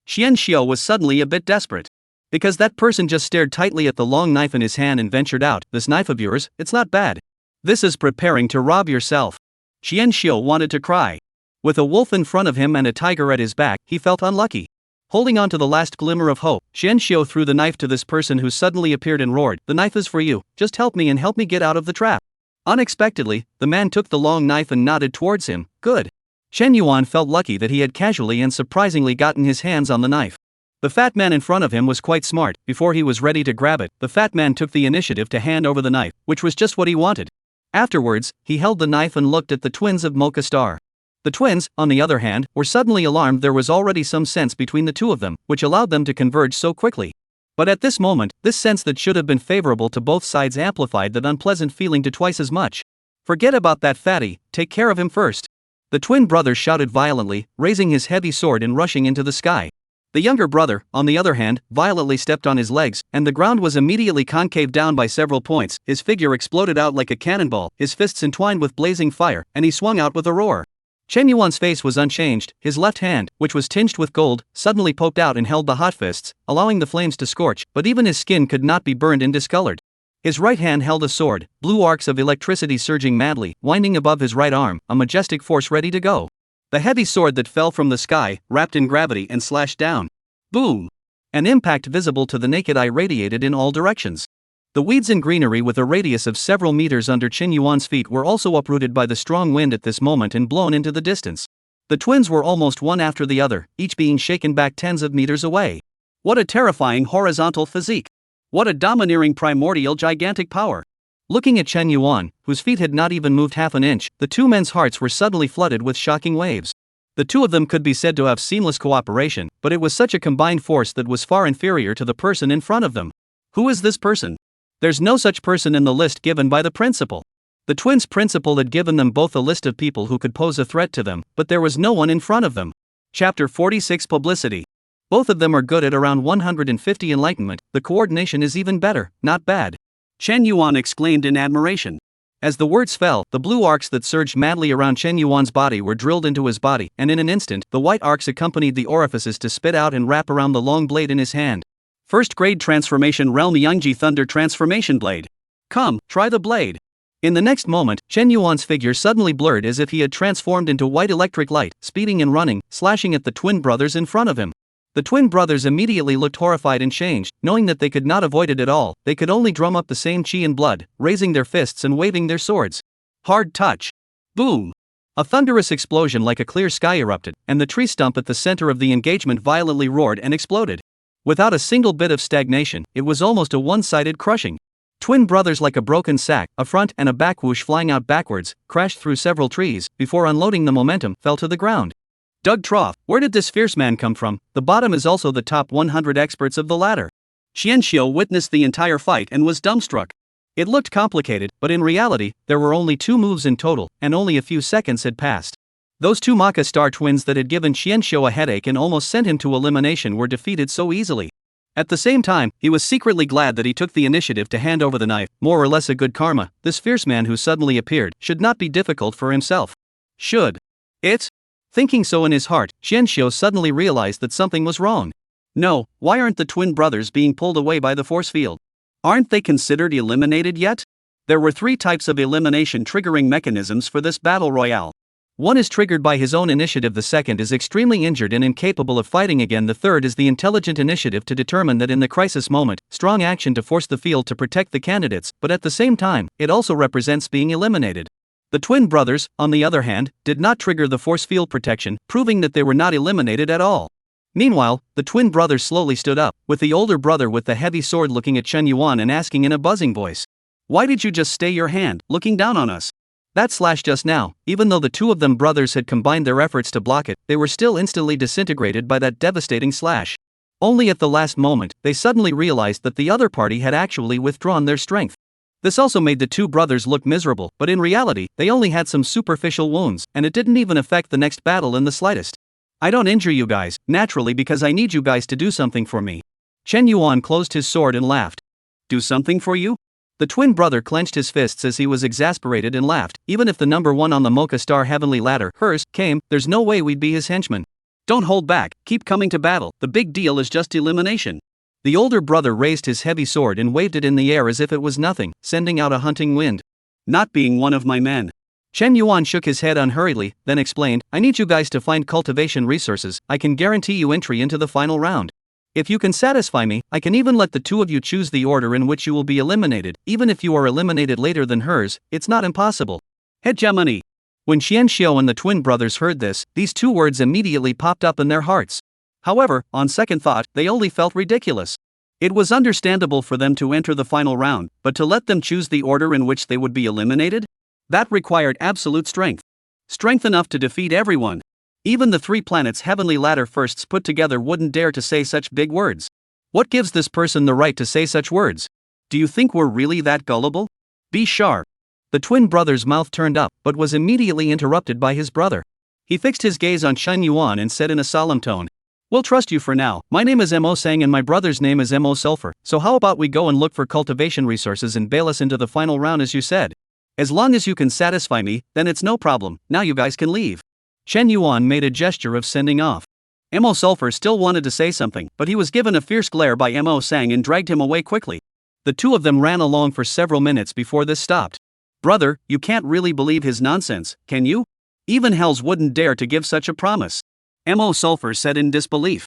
Qianxiu was suddenly a bit desperate. Because that person just stared tightly at the long knife in his hand and ventured out, "This knife of yours, it's not bad. This is preparing to rob yourself." Qianxiu wanted to cry. With a wolf in front of him and a tiger at his back, he felt unlucky. Holding on to the last glimmer of hope, Xianxiu threw the knife to this person who suddenly appeared and roared, "The knife is for you, just help me and help me get out of the trap." Unexpectedly, the man took the long knife and nodded towards him. Good. Chen Yuan felt lucky that he had casually and surprisingly gotten his hands on the knife. The fat man in front of him was quite smart. Before he was ready to grab it, the fat man took the initiative to hand over the knife, which was just what he wanted. Afterwards, he held the knife and looked at the twins of Mocha Star. The twins, on the other hand, were suddenly alarmed. There was already some sense between the two of them, which allowed them to converge so quickly. But at this moment, this sense that should have been favorable to both sides amplified that unpleasant feeling to twice as much. "Forget about that fatty, take care of him first." The twin brother shouted violently, raising his heavy sword and rushing into the sky. The younger brother, on the other hand, violently stepped on his legs, and the ground was immediately concave down by several points. His figure exploded out like a cannonball, his fists entwined with blazing fire, and he swung out with a roar. Chen Yuan's face was unchanged. His left hand, which was tinged with gold, suddenly poked out and held the hot fists, allowing the flames to scorch, but even his skin could not be burned and discolored. His right hand held a sword, blue arcs of electricity surging madly, winding above his right arm, a majestic force ready to go. The heavy sword that fell from the sky, wrapped in gravity and slashed down. Boom! An impact visible to the naked eye radiated in all directions. The weeds and greenery with a radius of several meters under Chen Yuan's feet were also uprooted by the strong wind at this moment and blown into the distance. The twins were almost one after the other, each being shaken back tens of meters away. What a terrifying horizontal physique! What a domineering primordial gigantic power! Looking at Chen Yuan, whose feet had not even moved half an inch, the two men's hearts were suddenly flooded with shocking waves. The two of them could be said to have seamless cooperation, but it was such a combined force that was far inferior to the person in front of them. Who is this person? There's no such person in the list given by the principal. The twins' principal had given them both a list of people who could pose a threat to them, but there was no one in front of them. Chapter 46 Publicity. Both of them are good at around 150 enlightenment, the coordination is even better, not bad. Chen Yuan exclaimed in admiration. As the words fell, the blue arcs that surged madly around Chen Yuan's body were drilled into his body, and in an instant, the white arcs accompanied the orifices to spit out and wrap around the long blade in his hand. First grade transformation realm Yangji Thunder Transformation Blade. Come, try the blade. In the next moment, Chen Yuan's figure suddenly blurred as if he had transformed into white electric light, speeding and running, slashing at the twin brothers in front of him. The twin brothers immediately looked horrified and changed, knowing that they could not avoid it at all. They could only drum up the same chi and blood, raising their fists and waving their swords. Hard touch. Boom! A thunderous explosion like a clear sky erupted, and the tree stump at the center of the engagement violently roared and exploded. Without a single bit of stagnation, it was almost a one-sided crushing. Twin brothers like a broken sack, a front and a back whoosh flying out backwards, crashed through several trees, before unloading the momentum, fell to the ground. Dug trough, where did this fierce man come from? The bottom is also the top 100 experts of the ladder. Xianxiu witnessed the entire fight and was dumbstruck. It looked complicated, but in reality, there were only 2 moves in total, and only a few seconds had passed. Those 2 Maka Star twins that had given Xianxiu a headache and almost sent him to elimination were defeated so easily. At the same time, he was secretly glad that he took the initiative to hand over the knife, more or less a good karma. This fierce man who suddenly appeared should not be difficult for himself. Should it? Thinking so in his heart, Xianxiu suddenly realized that something was wrong. No, why aren't the twin brothers being pulled away by the force field? Aren't they considered eliminated yet? There were 3 types of elimination triggering mechanisms for this battle royale. One is triggered by his own initiative, the second is extremely injured and incapable of fighting again, the third is the intelligent initiative to determine that in the crisis moment, strong action to force the field to protect the candidates, but at the same time, it also represents being eliminated. The twin brothers, on the other hand, did not trigger the force field protection, proving that they were not eliminated at all. Meanwhile, the twin brothers slowly stood up, with the older brother with the heavy sword looking at Chen Yuan and asking in a buzzing voice, "Why did you just stay your hand, looking down on us?" That slash just now, even though the 2 of them brothers had combined their efforts to block it, they were still instantly disintegrated by that devastating slash. Only at the last moment, they suddenly realized that the other party had actually withdrawn their strength. This also made the 2 brothers look miserable, but in reality, they only had some superficial wounds, and it didn't even affect the next battle in the slightest. "I don't injure you guys, naturally, because I need you guys to do something for me." Chen Yuan closed his sword and laughed. "Do something for you?" The twin brother clenched his fists as he was exasperated and laughed. "Even if the number 1 on the Mocha Star Heavenly Ladder, hers, came, there's no way we'd be his henchmen. Don't hold back, keep coming to battle, the big deal is just elimination." The older brother raised his heavy sword and waved it in the air as if it was nothing, sending out a hunting wind. "Not being one of my men. Chen Yuan shook his head unhurriedly, then explained, I need you guys to find cultivation resources. I can guarantee you entry into the final round. If you can satisfy me, I can even let the two of you choose the order in which you will be eliminated. Even if you are eliminated later than hers, it's not impossible. Hegemony. When Xian Xiu and the twin brothers heard this, these two words immediately popped up in their hearts. However, on second thought, they only felt ridiculous. It was understandable for them to enter the final round, but to let them choose the order in which they would be eliminated? That required absolute strength. Strength enough to defeat everyone. Even the three planets' heavenly ladder firsts put together wouldn't dare to say such big words. What gives this person the right to say such words? Do you think we're really that gullible? Be sharp. The twin brother's mouth turned up, but was immediately interrupted by his brother. He fixed his gaze on Chen Yuan and said in a solemn tone, We'll trust you for now. My name is Mo Sang and my brother's name is Mo Sulfur, so how about we go and look for cultivation resources and bail us into the final round as you said? As long as you can satisfy me, then it's no problem. Now you guys can leave. Chen Yuan made a gesture of sending off. Mo Sulfur still wanted to say something, but he was given a fierce glare by Mo Sang and dragged him away quickly. The two of them ran along for several minutes before this stopped. Brother, you can't really believe his nonsense, can you? Even hells wouldn't dare to give such a promise. Mo Sulfur said in disbelief.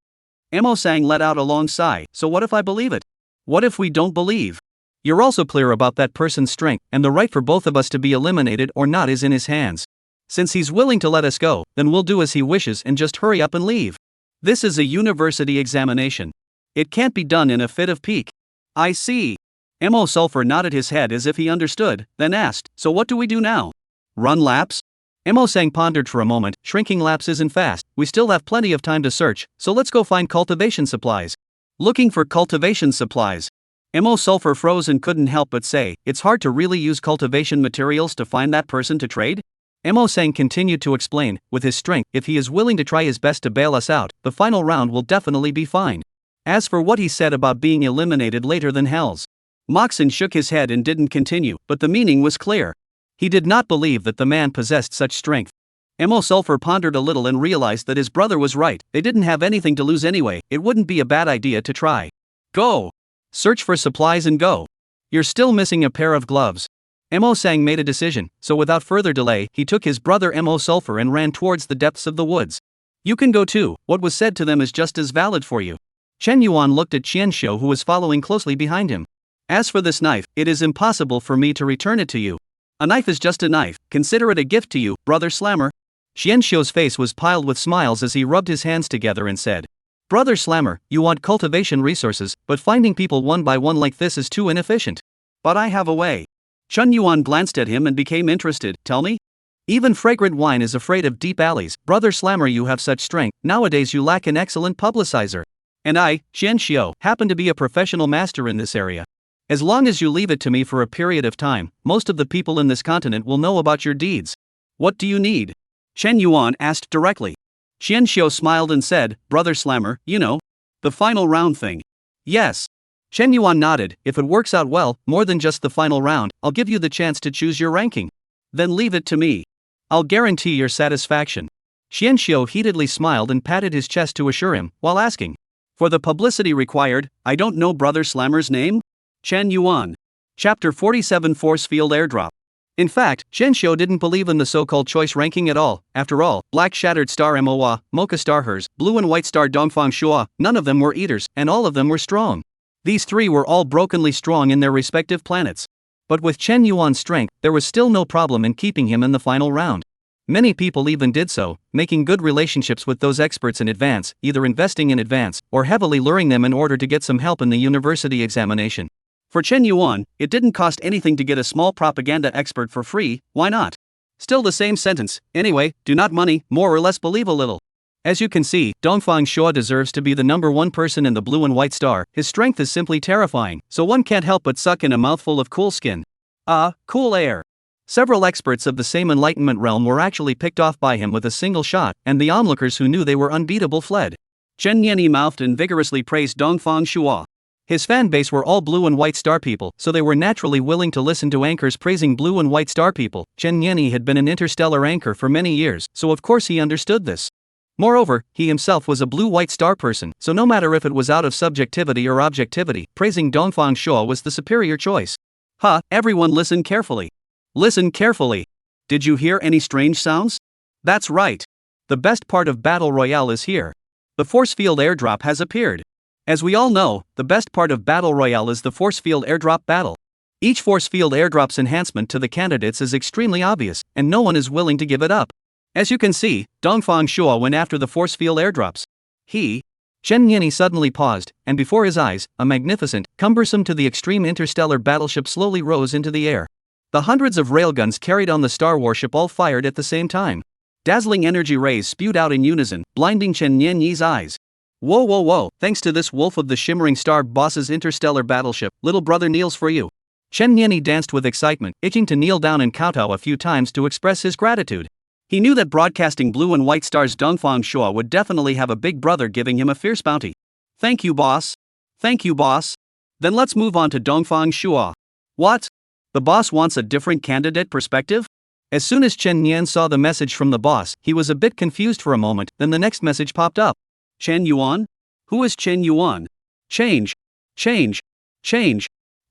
Mo Sang let out a long sigh, so what if I believe it? What if we don't believe? You're also clear about that person's strength, and the right for both of us to be eliminated or not is in his hands. Since he's willing to let us go, then we'll do as he wishes and just hurry up and leave. This is a university examination. It can't be done in a fit of pique. I see. Mo Sulfur nodded his head as if he understood, then asked, So what do we do now? Run laps? Mo Sang pondered for a moment. Shrinking laps isn't fast, we still have plenty of time to search, so let's go find cultivation supplies. Looking for cultivation supplies. Mo Sulfur froze and couldn't help but say, It's hard to really use cultivation materials to find that person to trade? Mo Sang continued to explain, with his strength, if he is willing to try his best to bail us out, the final round will definitely be fine. As for what he said about being eliminated later than hells, Moxon shook his head and didn't continue, but the meaning was clear. He did not believe that the man possessed such strength. Mo Sulfur pondered a little and realized that his brother was right. They didn't have anything to lose anyway, it wouldn't be a bad idea to try. Go! Search for supplies and go. You're still missing a pair of gloves. Mo Sang made a decision, so without further delay, he took his brother Mo Sulfur and ran towards the depths of the woods. You can go too, what was said to them is just as valid for you. Chen Yuan looked at Xian Xiu who was following closely behind him. As for this knife, it is impossible for me to return it to you. A knife is just a knife, consider it a gift to you, brother Slammer. Xian Xiu's face was piled with smiles as he rubbed his hands together and said, Brother Slammer, you want cultivation resources, but finding people one by one like this is too inefficient. But I have a way. Chen Yuan glanced at him and became interested. Tell me? Even fragrant wine is afraid of deep alleys. Brother Slammer, you have such strength, nowadays you lack an excellent publicizer. And I, Xian Xiu, happen to be a professional master in this area. As long as you leave it to me for a period of time, most of the people in this continent will know about your deeds. What do you need? Chen Yuan asked directly. Xian Xiu smiled and said, Brother Slammer, you know, the final round thing. Yes. Chen Yuan nodded. If it works out well, more than just the final round, I'll give you the chance to choose your ranking. Then leave it to me. I'll guarantee your satisfaction. Xian Xiu heatedly smiled and patted his chest to assure him, while asking, For the publicity required, I don't know Brother Slammer's name? Chen Yuan. Chapter 47 Force Field Airdrop. In fact, Xian Xiu didn't believe in the so-called choice ranking at all. After all, Black Shattered Star Manhwa, Mocha Star Hers, Blue and White Star Dongfang Shua, none of them were eaters, and all of them were strong. These three were all brokenly strong in their respective planets. But with Chen Yuan's strength, there was still no problem in keeping him in the final round. Many people even did so, making good relationships with those experts in advance, either investing in advance, or heavily luring them in order to get some help in the university examination. For Chen Yuan, it didn't cost anything to get a small propaganda expert for free, why not? Still the same sentence, anyway, do not money, more or less believe a little. As you can see, Dongfang Shua deserves to be the number one person in the Blue and White Star. His strength is simply terrifying, so one can't help but suck in a mouthful of cool skin. Cool air. Several experts of the same enlightenment realm were actually picked off by him with a single shot, and the onlookers who knew they were unbeatable fled. Chen Yanni mouthed and vigorously praised Dongfang Shua. His fan base were all Blue and White Star people, so they were naturally willing to listen to anchors praising Blue and White Star people. Chen Yanni had been an interstellar anchor for many years, so of course he understood this. Moreover, he himself was a Blue-White Star person, so no matter if it was out of subjectivity or objectivity, praising Dongfang Shua was the superior choice. Everyone listen carefully. Listen carefully. Did you hear any strange sounds? That's right. The best part of Battle Royale is here. The force field airdrop has appeared. As we all know, the best part of Battle Royale is the force field airdrop battle. Each force field airdrop's enhancement to the candidates is extremely obvious, and no one is willing to give it up. As you can see, Dongfang Shua went after the force field airdrops. Chen Yini suddenly paused, and before his eyes, a magnificent, cumbersome to the extreme interstellar battleship slowly rose into the air. The hundreds of railguns carried on the star warship all fired at the same time. Dazzling energy rays spewed out in unison, blinding Chen Yinyi's eyes. Whoa whoa whoa, thanks to this wolf of the shimmering star boss's interstellar battleship, little brother kneels for you. Chen Yini danced with excitement, itching to kneel down and kowtow a few times to express his gratitude. He knew that broadcasting blue and white stars Dongfang Shua would definitely have a big brother giving him a fierce bounty. Thank you, boss. Thank you, boss. Then let's move on to Dongfang Shua. What? The boss wants a different candidate perspective? As soon as Chen Yan saw the message from the boss, he was a bit confused for a moment, then the next message popped up. Chen Yuan? Who is Chen Yuan? Change.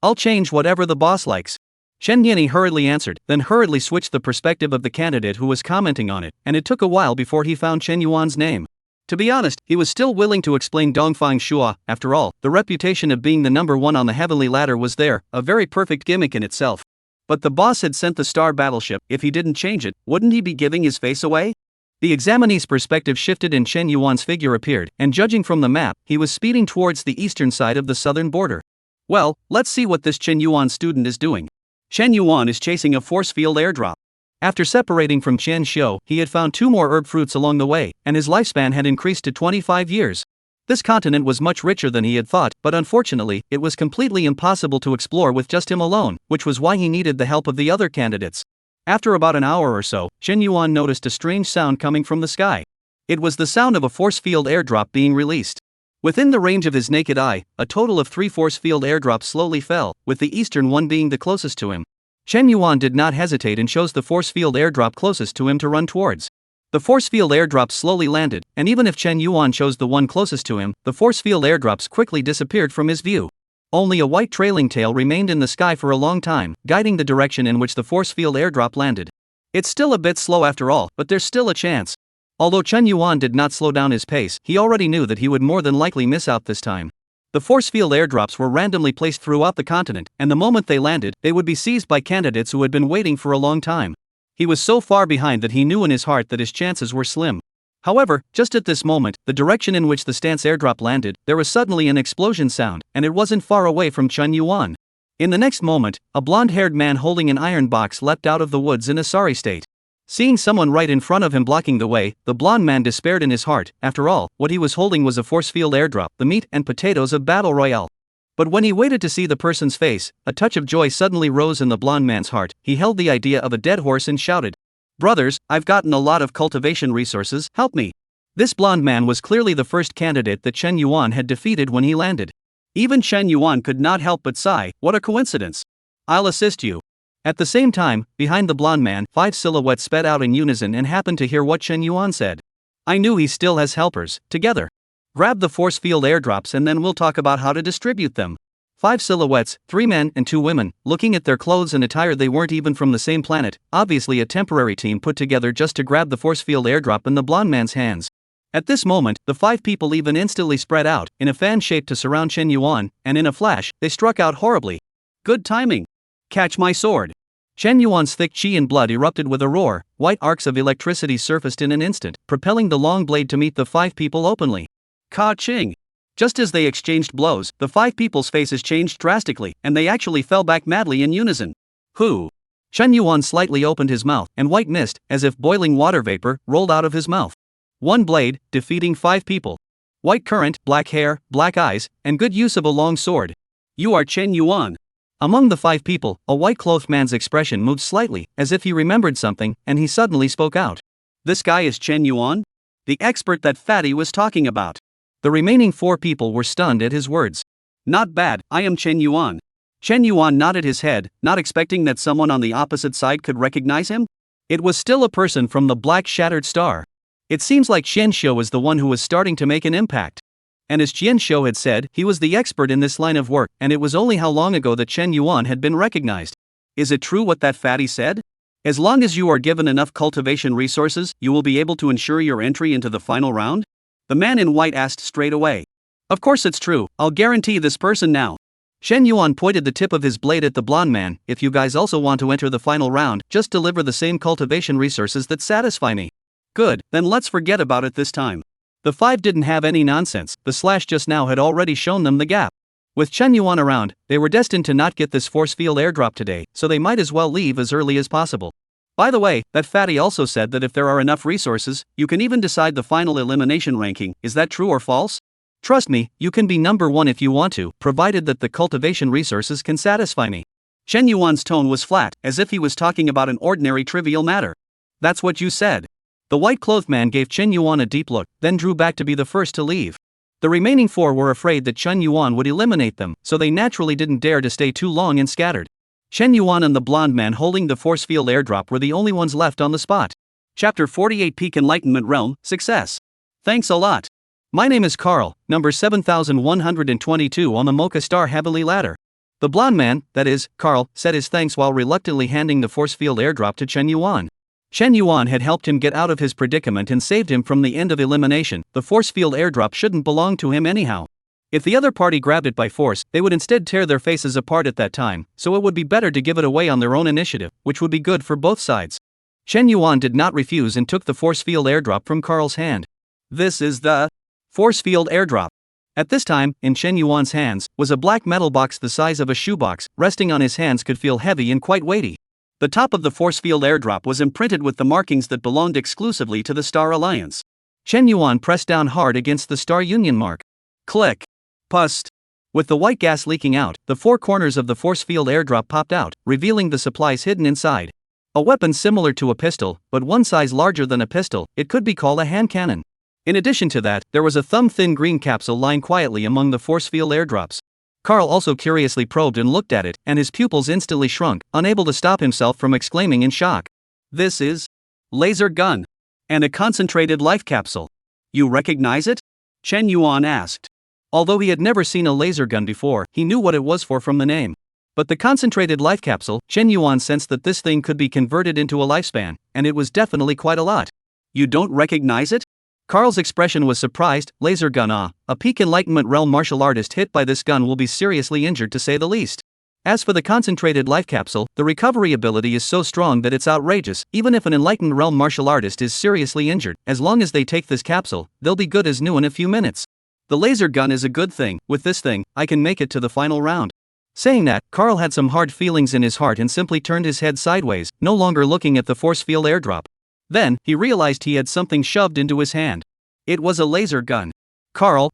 I'll change whatever the boss likes. Chen Yini hurriedly answered, then hurriedly switched the perspective of the candidate who was commenting on it, and it took a while before he found Chen Yuan's name. To be honest, he was still willing to explain Dongfang Shua. After all, the reputation of being the number one on the heavenly ladder was there, a very perfect gimmick in itself. But the boss had sent the star battleship. If he didn't change it, wouldn't he be giving his face away? The examinee's perspective shifted and Chen Yuan's figure appeared, and judging from the map, he was speeding towards the eastern side of the southern border. Well, let's see what this Chen Yuan student is doing. Chen Yuan is chasing a force field airdrop. After separating from Chen Xiu, he had found 2 more herb fruits along the way, and his lifespan had increased to 25 years. This continent was much richer than he had thought, but unfortunately, it was completely impossible to explore with just him alone, which was why he needed the help of the other candidates. After about an hour or so, Chen Yuan noticed a strange sound coming from the sky. It was the sound of a force field airdrop being released. Within the range of his naked eye, a total of 3 force field airdrops slowly fell, with the eastern one being the closest to him. Chen Yuan did not hesitate and chose the force field airdrop closest to him to run towards. The force field airdrops slowly landed, and even if Chen Yuan chose the one closest to him, the force field airdrops quickly disappeared from his view. Only a white trailing tail remained in the sky for a long time, guiding the direction in which the force field airdrop landed. It's still a bit slow after all, but there's still a chance. Although Chen Yuan did not slow down his pace, he already knew that he would more than likely miss out this time. The force field airdrops were randomly placed throughout the continent, and the moment they landed, they would be seized by candidates who had been waiting for a long time. He was so far behind that he knew in his heart that his chances were slim. However, just at this moment, the direction in which the stance airdrop landed, there was suddenly an explosion sound, and it wasn't far away from Chen Yuan. In the next moment, a blonde-haired man holding an iron box leapt out of the woods in a sorry state. Seeing someone right in front of him blocking the way, the blonde man despaired in his heart. After all, what he was holding was a force field airdrop, the meat and potatoes of Battle Royale. But when he waited to see the person's face, a touch of joy suddenly rose in the blonde man's heart. He held the idea of a dead horse and shouted, "Brothers, I've gotten a lot of cultivation resources, help me." This blonde man was clearly the first candidate that Chen Yuan had defeated when he landed. Even Chen Yuan could not help but sigh, what a coincidence. I'll assist you. At the same time, behind the blonde man, 5 silhouettes sped out in unison and happened to hear what Chen Yuan said. I knew he still has helpers. Together. Grab the force field airdrops and then we'll talk about how to distribute them. 5 silhouettes, 3 men and 2 women. Looking at their clothes and attire, they weren't even from the same planet, obviously a temporary team put together just to grab the force field airdrop in the blonde man's hands. At this moment, the 5 people even instantly spread out, in a fan shape to surround Chen Yuan, and in a flash, they struck out horribly. Good timing. Catch my sword. Chen Yuan's thick chi and blood erupted with a roar. White arcs of electricity surfaced in an instant, propelling the long blade to meet the 5 people openly. Ka-ching! Just as they exchanged blows, the 5 people's faces changed drastically, and they actually fell back madly in unison. Who? Chen Yuan slightly opened his mouth, and white mist, as if boiling water vapor, rolled out of his mouth. One blade, defeating 5 people. White current, black hair, black eyes, and good use of a long sword. You are Chen Yuan. Among the 5 people, a white-clothed man's expression moved slightly, as if he remembered something, and he suddenly spoke out. This guy is Chen Yuan? The expert that Fatty was talking about. The remaining 4 people were stunned at his words. Not bad, I am Chen Yuan. Chen Yuan nodded his head, not expecting that someone on the opposite side could recognize him. It was still a person from the Black Shattered Star. It seems like Xian Xiu was the one who was starting to make an impact. And as Xian Xiu had said, he was the expert in this line of work, and it was only how long ago that Chen Yuan had been recognized. Is it true what that fatty said? As long as you are given enough cultivation resources, you will be able to ensure your entry into the final round? The man in white asked straight away. Of course it's true, I'll guarantee this person now. Shen Yuan pointed the tip of his blade at the blonde man. If you guys also want to enter the final round, just deliver the same cultivation resources that satisfy me. Good, then let's forget about it this time. The five didn't have any nonsense, the slash just now had already shown them the gap. With Chen Yuan around, they were destined to not get this force field airdrop today, so they might as well leave as early as possible. By the way, that fatty also said that if there are enough resources, you can even decide the final elimination ranking. Is that true or false? Trust me, you can be number one if you want to, provided that the cultivation resources can satisfy me. Chen Yuan's tone was flat, as if he was talking about an ordinary trivial matter. That's what you said. The white-clothed man gave Chen Yuan a deep look, then drew back to be the first to leave. The remaining four were afraid that Chen Yuan would eliminate them, so they naturally didn't dare to stay too long and scattered. Chen Yuan and the blonde man holding the force field airdrop were the only ones left on the spot. Chapter 48 Peak Enlightenment Realm, Success. Thanks a lot. My name is Carl, number 7122 on the Mocha Star Heavily ladder. The blonde man, that is, Carl, said his thanks while reluctantly handing the force field airdrop to Chen Yuan. Chen Yuan had helped him get out of his predicament and saved him from the end of elimination. The force field airdrop shouldn't belong to him anyhow. If the other party grabbed it by force, they would instead tear their faces apart at that time, so it would be better to give it away on their own initiative, which would be good for both sides. Chen Yuan did not refuse and took the force field airdrop from Carl's hand. This is the force field airdrop. At this time, in Chen Yuan's hands, was a black metal box the size of a shoebox. Resting on his hands could feel heavy and quite weighty. The top of the force field airdrop was imprinted with the markings that belonged exclusively to the Star Alliance. Chen Yuan pressed down hard against the Star Union mark. Click. Pust. With the white gas leaking out, the four corners of the force field airdrop popped out, revealing the supplies hidden inside. A weapon similar to a pistol, but one size larger than a pistol, it could be called a hand cannon. In addition to that, there was a thumb-thin green capsule lying quietly among the force field airdrops. Carl also curiously probed and looked at it, and his pupils instantly shrunk, unable to stop himself from exclaiming in shock. This is laser gun. And a concentrated life capsule. You recognize it? Chen Yuan asked. Although he had never seen a laser gun before, he knew what it was for from the name. But the concentrated life capsule, Chen Yuan sensed that this thing could be converted into a lifespan, and it was definitely quite a lot. You don't recognize it? Carl's expression was surprised. Laser gun, a peak enlightenment realm martial artist hit by this gun will be seriously injured to say the least. As for the concentrated life capsule, the recovery ability is so strong that it's outrageous. Even if an enlightened realm martial artist is seriously injured, as long as they take this capsule, they'll be good as new in a few minutes. The laser gun is a good thing. With this thing, I can make it to the final round. Saying that, Carl had some hard feelings in his heart and simply turned his head sideways, no longer looking at the force field airdrop. Then, he realized he had something shoved into his hand. It was a laser gun. Carl, ?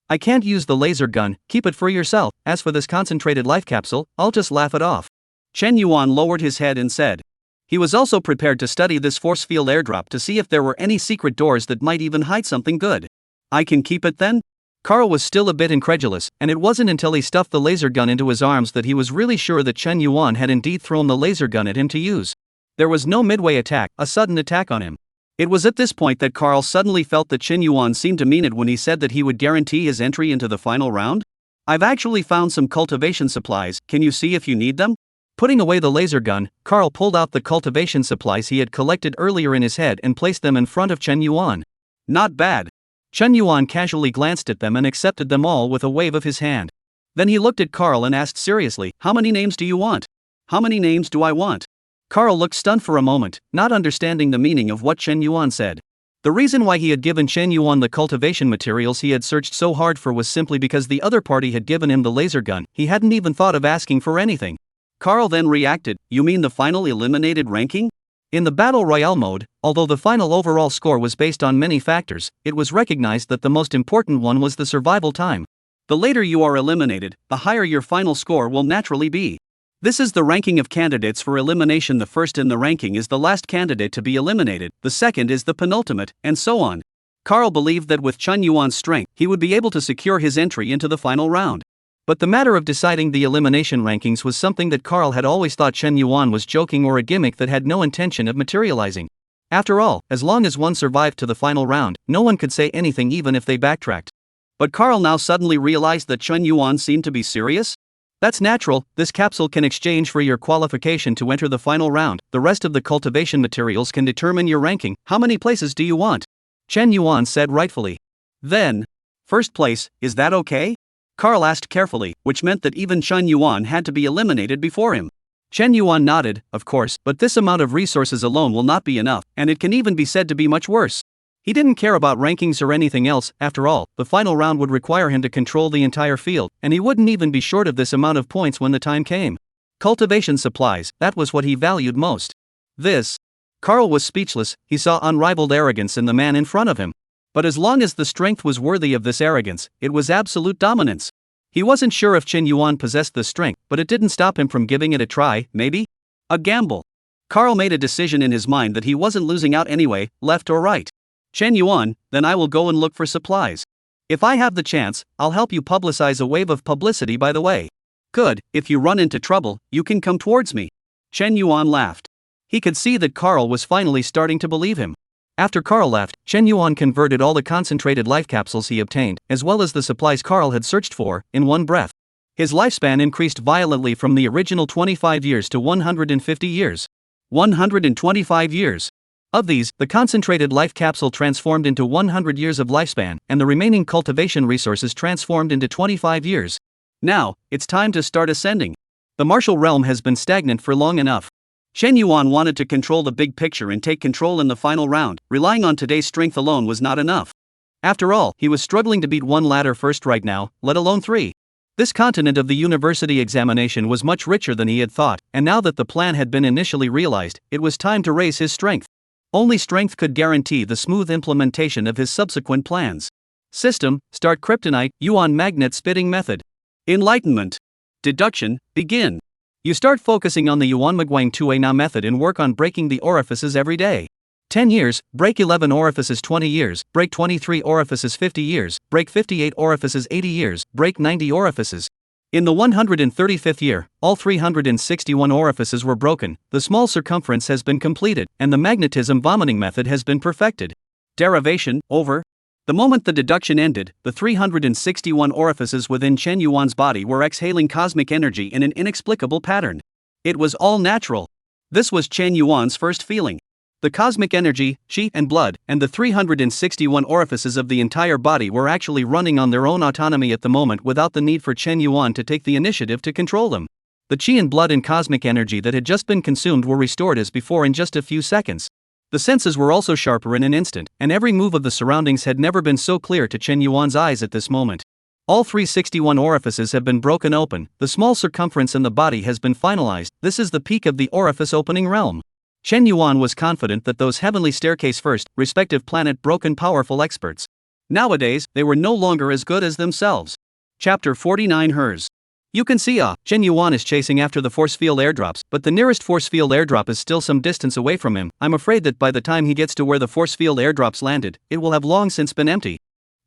I can't use the laser gun, keep it for yourself. As for this concentrated life capsule, I'll just laugh it off. Chen Yuan lowered his head and said. He was also prepared to study this force field airdrop to see if there were any secret doors that might even hide something good. I can keep it then? Carl was still a bit incredulous, and it wasn't until he stuffed the laser gun into his arms that he was really sure that Chen Yuan had indeed thrown the laser gun at him to use. There was no midway attack, a sudden attack on him. It was at this point that Carl suddenly felt that Chen Yuan seemed to mean it when he said that he would guarantee his entry into the final round. I've actually found some cultivation supplies, can you see if you need them? Putting away the laser gun, Carl pulled out the cultivation supplies he had collected earlier in his head and placed them in front of Chen Yuan. Not bad. Chen Yuan casually glanced at them and accepted them all with a wave of his hand. Then he looked at Carl and asked seriously, how many names do you want? How many names do I want? Carl looked stunned for a moment, not understanding the meaning of what Chen Yuan said. The reason why he had given Chen Yuan the cultivation materials he had searched so hard for was simply because the other party had given him the laser gun. He hadn't even thought of asking for anything. Carl then reacted, you mean the final eliminated ranking? In the Battle Royale mode, although the final overall score was based on many factors, it was recognized that the most important one was the survival time. The later you are eliminated, the higher your final score will naturally be. This is the ranking of candidates for elimination. The first in the ranking is the last candidate to be eliminated, the second is the penultimate, and so on. Carl believed that with Chen Yuan's strength, he would be able to secure his entry into the final round. But the matter of deciding the elimination rankings was something that Carl had always thought Chen Yuan was joking or a gimmick that had no intention of materializing. After all, as long as one survived to the final round, no one could say anything even if they backtracked. But Carl now suddenly realized that Chen Yuan seemed to be serious. That's natural, this capsule can exchange for your qualification to enter the final round. The rest of the cultivation materials can determine your ranking. How many places do you want? Chen Yuan said rightfully. Then, first place, is that okay? Carl asked carefully, which meant that even Chen Yuan had to be eliminated before him. Chen Yuan nodded, of course, but this amount of resources alone will not be enough, and it can even be said to be much worse. He didn't care about rankings or anything else. After all, the final round would require him to control the entire field, and he wouldn't even be short of this amount of points when the time came. Cultivation supplies, that was what he valued most. Carl was speechless. He saw unrivaled arrogance in the man in front of him. But as long as the strength was worthy of this arrogance, it was absolute dominance. He wasn't sure if Chen Yuan possessed the strength, but it didn't stop him from giving it a try. Maybe? A gamble. Carl made a decision in his mind that he wasn't losing out anyway, left or right. Chen Yuan, then I will go and look for supplies. If I have the chance, I'll help you publicize a wave of publicity by the way. Good, if you run into trouble, you can come towards me. Chen Yuan laughed. He could see that Carl was finally starting to believe him. After Carl left, Chen Yuan converted all the concentrated life capsules he obtained, as well as the supplies Carl had searched for, in one breath. His lifespan increased violently from the original 25 years to 150 years. 125 years. Of these, the concentrated life capsule transformed into 100 years of lifespan, and the remaining cultivation resources transformed into 25 years. Now, it's time to start ascending. The martial realm has been stagnant for long enough. Chen Yuan wanted to control the big picture and take control in the final round. Relying on today's strength alone was not enough. After all, he was struggling to beat one ladder first right now, let alone three. This continent of the university examination was much richer than he had thought, and now that the plan had been initially realized, it was time to raise his strength. Only strength could guarantee the smooth implementation of his subsequent plans. System, start kryptonite, Yuan magnet spitting method. Enlightenment. Deduction, begin. You start focusing on the Yuan Magwang 2A Na method and work on breaking the orifices every day. 10 years, break 11 orifices 20 years, break 23 orifices 50 years, break 58 orifices 80 years, break 90 orifices. In the 135th year, all 361 orifices were broken, the small circumference has been completed, and the magnetism vomiting method has been perfected. Derivation, over. The moment the deduction ended, the 361 orifices within Chen Yuan's body were exhaling cosmic energy in an inexplicable pattern. It was all natural. This was Chen Yuan's first feeling. The cosmic energy, qi and blood, and the 361 orifices of the entire body were actually running on their own autonomy at the moment without the need for Chen Yuan to take the initiative to control them. The qi and blood and cosmic energy that had just been consumed were restored as before in just a few seconds. The senses were also sharper in an instant, and every move of the surroundings had never been so clear to Chen Yuan's eyes at this moment. All 361 orifices have been broken open, the small circumference in the body has been finalized. This is the peak of the orifice opening realm. Chen Yuan was confident that those heavenly staircase first, respective planet broken powerful experts. Nowadays, they were no longer as good as themselves. Chapter 49 Hers. You can see Chen Yuan is chasing after the force field airdrops, but the nearest force field airdrop is still some distance away from him. I'm afraid that by the time he gets to where the force field airdrops landed, it will have long since been empty.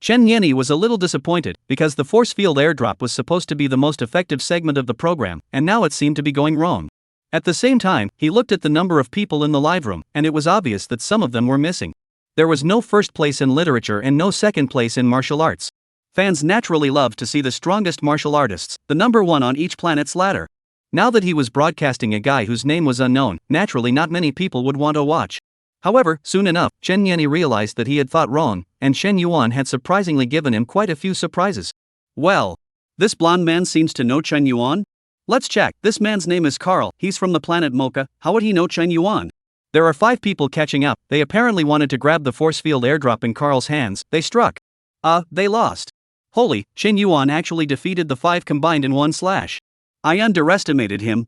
Chen Yanni was a little disappointed, because the force field airdrop was supposed to be the most effective segment of the program, and now it seemed to be going wrong. At the same time, he looked at the number of people in the live room, and it was obvious that some of them were missing. There was no first place in literature and no second place in martial arts. Fans naturally love to see the strongest martial artists, the number one on each planet's ladder. Now that he was broadcasting a guy whose name was unknown, naturally not many people would want to watch. However, soon enough, Chen Yanni realized that he had thought wrong, and Chen Yuan had surprisingly given him quite a few surprises. Well, this blonde man seems to know Chen Yuan? Let's check. This man's name is Carl, he's from the planet Mocha. How would he know Chen Yuan? There are 5 people catching up. They apparently wanted to grab the force field airdrop in Carl's hands. They struck. They lost. Holy, Chen Yuan actually defeated the 5 combined in one slash. I underestimated him.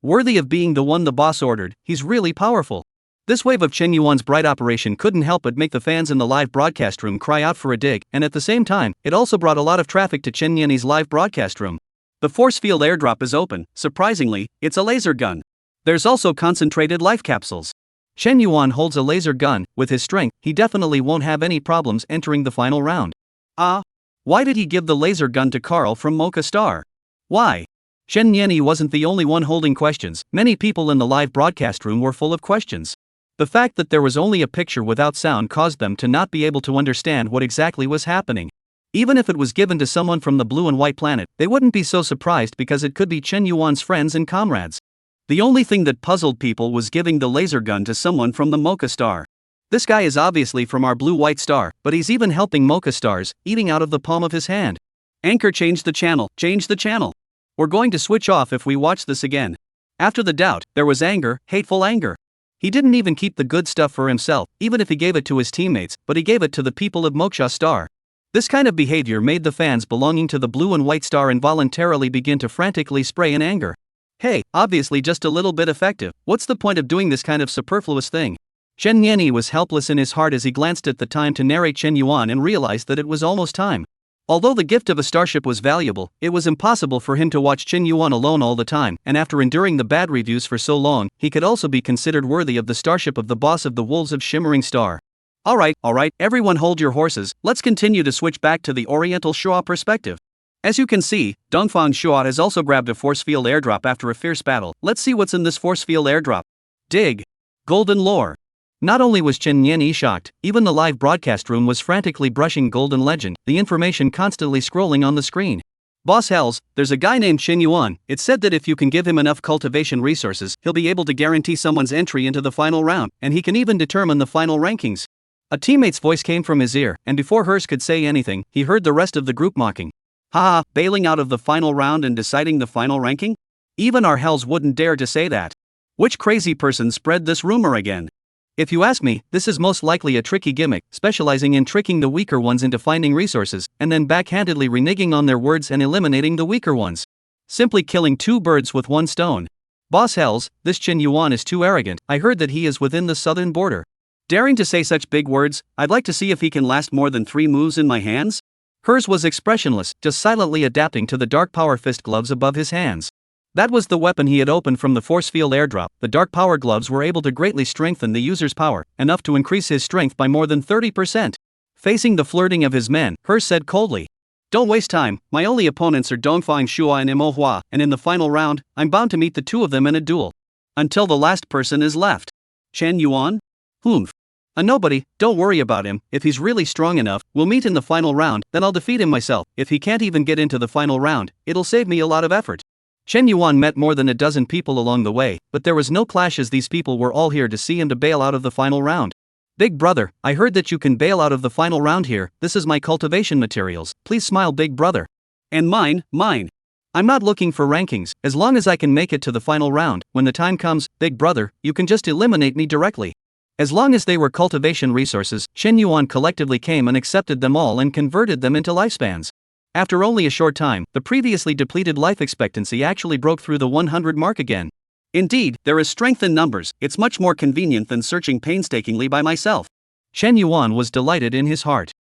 Worthy of being the one the boss ordered, he's really powerful. This wave of Chen Yuan's bright operation couldn't help but make the fans in the live broadcast room cry out for a dig, and at the same time, it also brought a lot of traffic to Chen Yanni's live broadcast room. The force field airdrop is open. Surprisingly, it's a laser gun. There's also concentrated life capsules. Chen Yuan holds a laser gun. With his strength, he definitely won't have any problems entering the final round. Why did he give the laser gun to Carl from Mocha Star? Why? Chen Yanni wasn't the only one holding questions. Many people in the live broadcast room were full of questions. The fact that there was only a picture without sound caused them to not be able to understand what exactly was happening. Even if it was given to someone from the blue and white planet, they wouldn't be so surprised because it could be Chen Yuan's friends and comrades. The only thing that puzzled people was giving the laser gun to someone from the Mocha Star. This guy is obviously from our blue-white star, but he's even helping Mocha Stars, eating out of the palm of his hand. Anchor, change the channel, change the channel. We're going to switch off if we watch this again. After the doubt, there was anger, hateful anger. He didn't even keep the good stuff for himself, even if he gave it to his teammates, but he gave it to the people of Moksha Star. This kind of behavior made the fans belonging to the blue and white star involuntarily begin to frantically spray in anger. Hey, obviously just a little bit effective, what's the point of doing this kind of superfluous thing? Chen Yanyi was helpless in his heart as he glanced at the time to narrate Chen Yuan and realized that it was almost time. Although the gift of a starship was valuable, it was impossible for him to watch Chen Yuan alone all the time, and after enduring the bad reviews for so long, he could also be considered worthy of the starship of the boss of the Wolves of Shimmering Star. Alright, everyone hold your horses, let's continue to switch back to the Oriental Shua perspective. As you can see, Dongfang Shua has also grabbed a force field airdrop after a fierce battle. Let's see what's in this force field airdrop. Dig. Golden lore. Not only was Chen Yanyi shocked, even the live broadcast room was frantically brushing Golden Legend, the information constantly scrolling on the screen. Boss Hells, there's a guy named Chen Yuan. It's said that if you can give him enough cultivation resources, he'll be able to guarantee someone's entry into the final round, and he can even determine the final rankings. A teammate's voice came from his ear, and before Hers could say anything, he heard the rest of the group mocking. Haha, bailing out of the final round and deciding the final ranking? Even our Hells wouldn't dare to say that. Which crazy person spread this rumor again? If you ask me, this is most likely a tricky gimmick, specializing in tricking the weaker ones into finding resources, and then backhandedly reneging on their words and eliminating the weaker ones. Simply killing two birds with one stone. Boss Hells, this Chen Yuan is too arrogant. I heard that he is within the southern border. Daring to say such big words, I'd like to see if he can last more than 3 moves in my hands? Hers was expressionless, just silently adapting to the dark power fist gloves above his hands. That was the weapon he had opened from the force field airdrop. The dark power gloves were able to greatly strengthen the user's power, enough to increase his strength by more than 30%. Facing the flirting of his men, Hers said coldly, "Don't waste time, my only opponents are Dongfang Shua and Manhwa, and in the final round, I'm bound to meet the two of them in a duel. Until the last person is left. Chen Yuan? Humph. A nobody, don't worry about him. If he's really strong enough, we'll meet in the final round, then I'll defeat him myself. If he can't even get into the final round, it'll save me a lot of effort." Chen Yuan met more than a dozen people along the way, but there was no clash as these people were all here to see him to bail out of the final round. "Big brother, I heard that you can bail out of the final round here. This is my cultivation materials. Please smile, big brother." "And mine. I'm not looking for rankings, as long as I can make it to the final round. When the time comes, big brother, you can just eliminate me directly." As long as they were cultivation resources, Chen Yuan collectively came and accepted them all and converted them into lifespans. After only a short time, the previously depleted life expectancy actually broke through the 100 mark again. Indeed, there is strength in numbers. It's much more convenient than searching painstakingly by myself. Chen Yuan was delighted in his heart.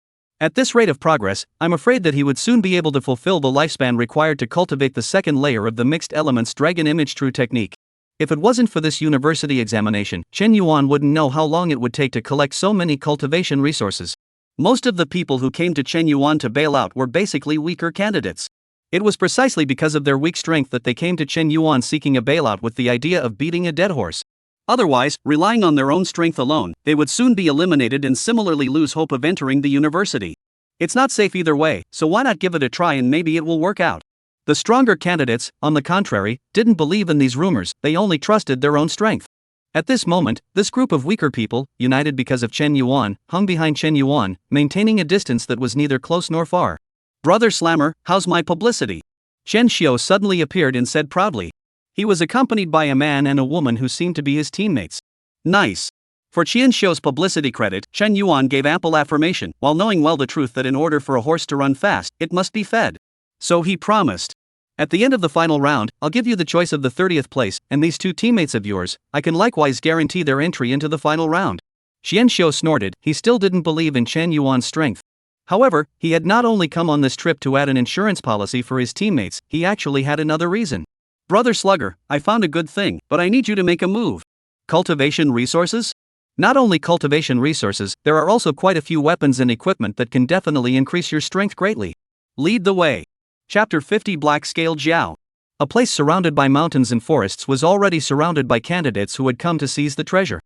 At this rate of progress, I'm afraid that he would soon be able to fulfill the lifespan required to cultivate the second layer of the mixed elements dragon image true technique. If it wasn't for this university examination, Chen Yuan wouldn't know how long it would take to collect so many cultivation resources. Most of the people who came to Chen Yuan to bail out were basically weaker candidates. It was precisely because of their weak strength that they came to Chen Yuan seeking a bailout with the idea of beating a dead horse. Otherwise, relying on their own strength alone, they would soon be eliminated and similarly lose hope of entering the university. It's not safe either way, so why not give it a try and maybe it will work out. The stronger candidates, on the contrary, didn't believe in these rumors, they only trusted their own strength. At this moment, this group of weaker people, united because of Chen Yuan, hung behind Chen Yuan, maintaining a distance that was neither close nor far. "Brother Slammer, how's my publicity?" Chen Xiu suddenly appeared and said proudly. He was accompanied by a man and a woman who seemed to be his teammates. Nice. For Chen Xiu's publicity credit, Chen Yuan gave ample affirmation, while knowing well the truth that in order for a horse to run fast, it must be fed. So he promised. "At the end of the final round, I'll give you the choice of the 30th place, and these two teammates of yours, I can likewise guarantee their entry into the final round." Xian Xiu snorted. He still didn't believe in Chen Yuan's strength. However, he had not only come on this trip to add an insurance policy for his teammates, he actually had another reason. "Brother Slugger, I found a good thing, but I need you to make a move." Cultivation resources? Not only cultivation resources, there are also quite a few weapons and equipment that can definitely increase your strength greatly. Lead the way. Chapter 50 Black Scale Jiao. A place surrounded by mountains and forests was already surrounded by candidates who had come to seize the treasure.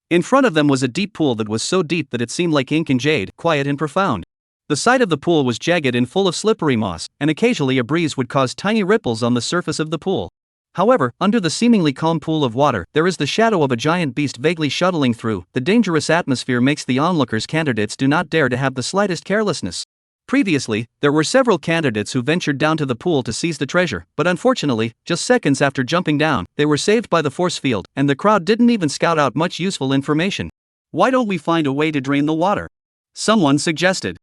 In front of them was a deep pool that was so deep that it seemed like ink and jade, quiet and profound. The side of the pool was jagged and full of slippery moss, and occasionally a breeze would cause tiny ripples on the surface of the pool. However, under the seemingly calm pool of water, there is the shadow of a giant beast vaguely shuttling through. The dangerous atmosphere makes the onlookers candidates do not dare to have the slightest carelessness. Previously, there were several candidates who ventured down to the pool to seize the treasure, but unfortunately, just seconds after jumping down, they were saved by the force field, and the crowd didn't even scout out much useful information. Why don't we find a way to drain the water? Someone suggested.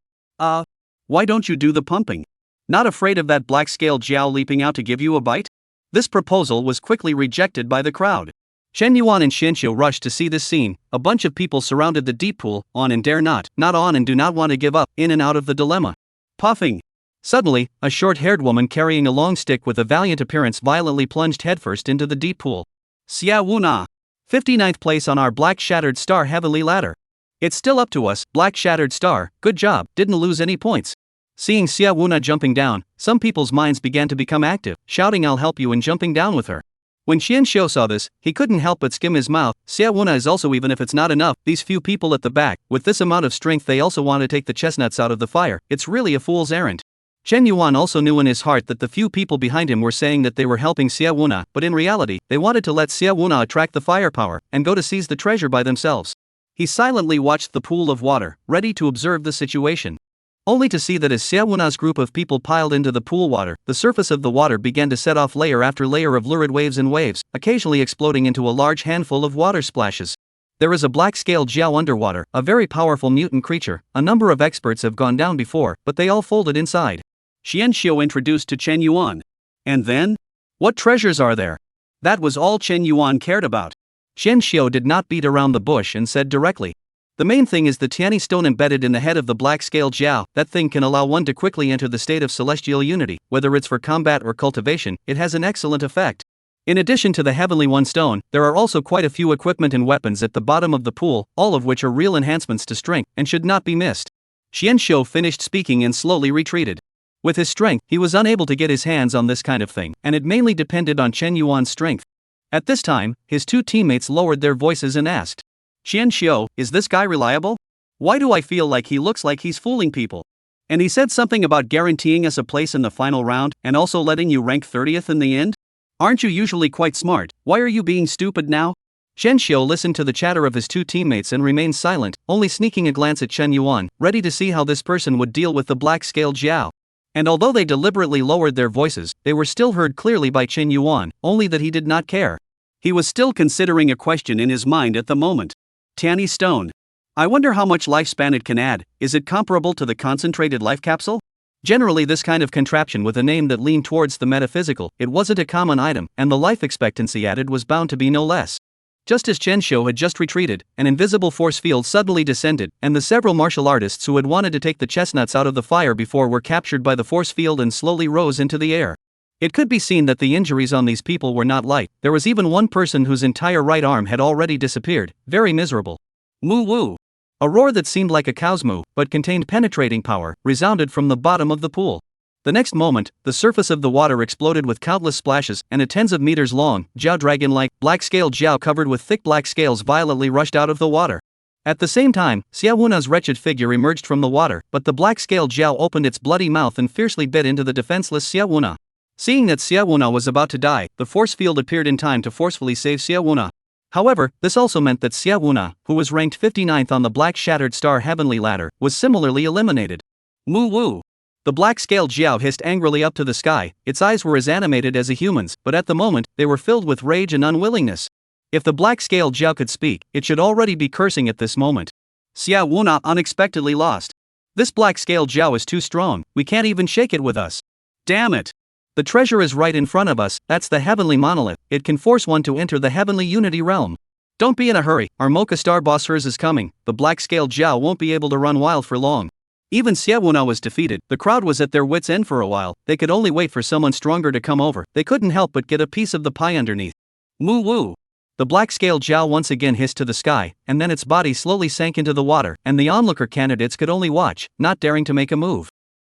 Why don't you do the pumping? Not afraid of that black-scaled Jiao leaping out to give you a bite? This proposal was quickly rejected by the crowd. Chen Yuan and Xianxiu rushed to see this scene. A bunch of people surrounded the deep pool, on and dare not on and do not want to give up, in and out of the dilemma. Puffing. Suddenly, a short-haired woman carrying a long stick with a valiant appearance violently plunged headfirst into the deep pool. Xia Wuna. 59th place on our Black Shattered Star heavenly ladder. It's still up to us, Black Shattered Star, good job, didn't lose any points. Seeing Xia Wuna jumping down, some people's minds began to become active, shouting I'll help you and jumping down with her. When Xianxiu saw this, he couldn't help but skim his mouth. Xia Wuna is also, even if it's not enough, these few people at the back, with this amount of strength they also want to take the chestnuts out of the fire, it's really a fool's errand. Chen Yuan also knew in his heart that the few people behind him were saying that they were helping Xia Wuna, but in reality, they wanted to let Xia Wuna attract the firepower, and go to seize the treasure by themselves. He silently watched the pool of water, ready to observe the situation. Only to see that as Xia Wuna's group of people piled into the pool water, the surface of the water began to set off layer after layer of lurid waves and waves, occasionally exploding into a large handful of water splashes. There is a black-scaled Jiao underwater, a very powerful mutant creature. A number of experts have gone down before, but they all folded inside. Xianxiu introduced to Chen Yuan. And then? What treasures are there? That was all Chen Yuan cared about. Xianxiu did not beat around the bush and said directly. The main thing is the Tiani stone embedded in the head of the black-scaled Jiao. That thing can allow one to quickly enter the state of celestial unity. Whether it's for combat or cultivation, it has an excellent effect. In addition to the Heavenly One stone, there are also quite a few equipment and weapons at the bottom of the pool, all of which are real enhancements to strength, and should not be missed. Xianxiu finished speaking and slowly retreated. With his strength, he was unable to get his hands on this kind of thing, and it mainly depended on Chen Yuan's strength. At this time, his two teammates lowered their voices and asked, Xianxiu, is this guy reliable? Why do I feel like he looks like he's fooling people? And he said something about guaranteeing us a place in the final round, and also letting you rank 30th in the end? Aren't you usually quite smart? Why are you being stupid now? Xianxiu listened to the chatter of his two teammates and remained silent, only sneaking a glance at Chen Yuan, ready to see how this person would deal with the black-scaled Jiao. And although they deliberately lowered their voices, they were still heard clearly by Chen Yuan, only that he did not care. He was still considering a question in his mind at the moment. Tiani stone. I wonder how much lifespan it can add. Is it comparable to the concentrated life capsule? Generally, this kind of contraption with a name that leaned towards the metaphysical, it wasn't a common item, and the life expectancy added was bound to be no less. Just as Xianxiu had just retreated, an invisible force field suddenly descended, and the several martial artists who had wanted to take the chestnuts out of the fire before were captured by the force field and slowly rose into the air. It could be seen that the injuries on these people were not light. There was even one person whose entire right arm had already disappeared, very miserable. Moo woo! A roar that seemed like a cow's moo, but contained penetrating power, resounded from the bottom of the pool. The next moment, the surface of the water exploded with countless splashes, and a tens of meters long, Jiao dragon-like, black-scaled Jiao covered with thick black scales violently rushed out of the water. At the same time, Xia Wuna's wretched figure emerged from the water, but the black-scaled Jiao opened its bloody mouth and fiercely bit into the defenseless Xia Wuna. Seeing that Xia Wuna was about to die, the force field appeared in time to forcefully save Xia Wuna. However, this also meant that Xia Wuna, who was ranked 59th on the Black Shattered Star heavenly ladder, was similarly eliminated. Moo woo! The black-scaled Jiao hissed angrily up to the sky. Its eyes were as animated as a human's, but at the moment, they were filled with rage and unwillingness. If the black-scaled Jiao could speak, it should already be cursing at this moment. Xia Wuna unexpectedly lost. This black-scaled Jiao is too strong, we can't even shake it with us. Damn it! The treasure is right in front of us, that's the heavenly monolith, it can force one to enter the heavenly unity realm. Don't be in a hurry, our Mocha Star boss hers is coming, the black-scaled Jiao won't be able to run wild for long. Even Xia Wuna was defeated, the crowd was at their wits' end for a while, they could only wait for someone stronger to come over, they couldn't help but get a piece of the pie underneath. Moo woo! The black-scaled Jiao once again hissed to the sky, and then its body slowly sank into the water, and the onlooker candidates could only watch, not daring to make a move.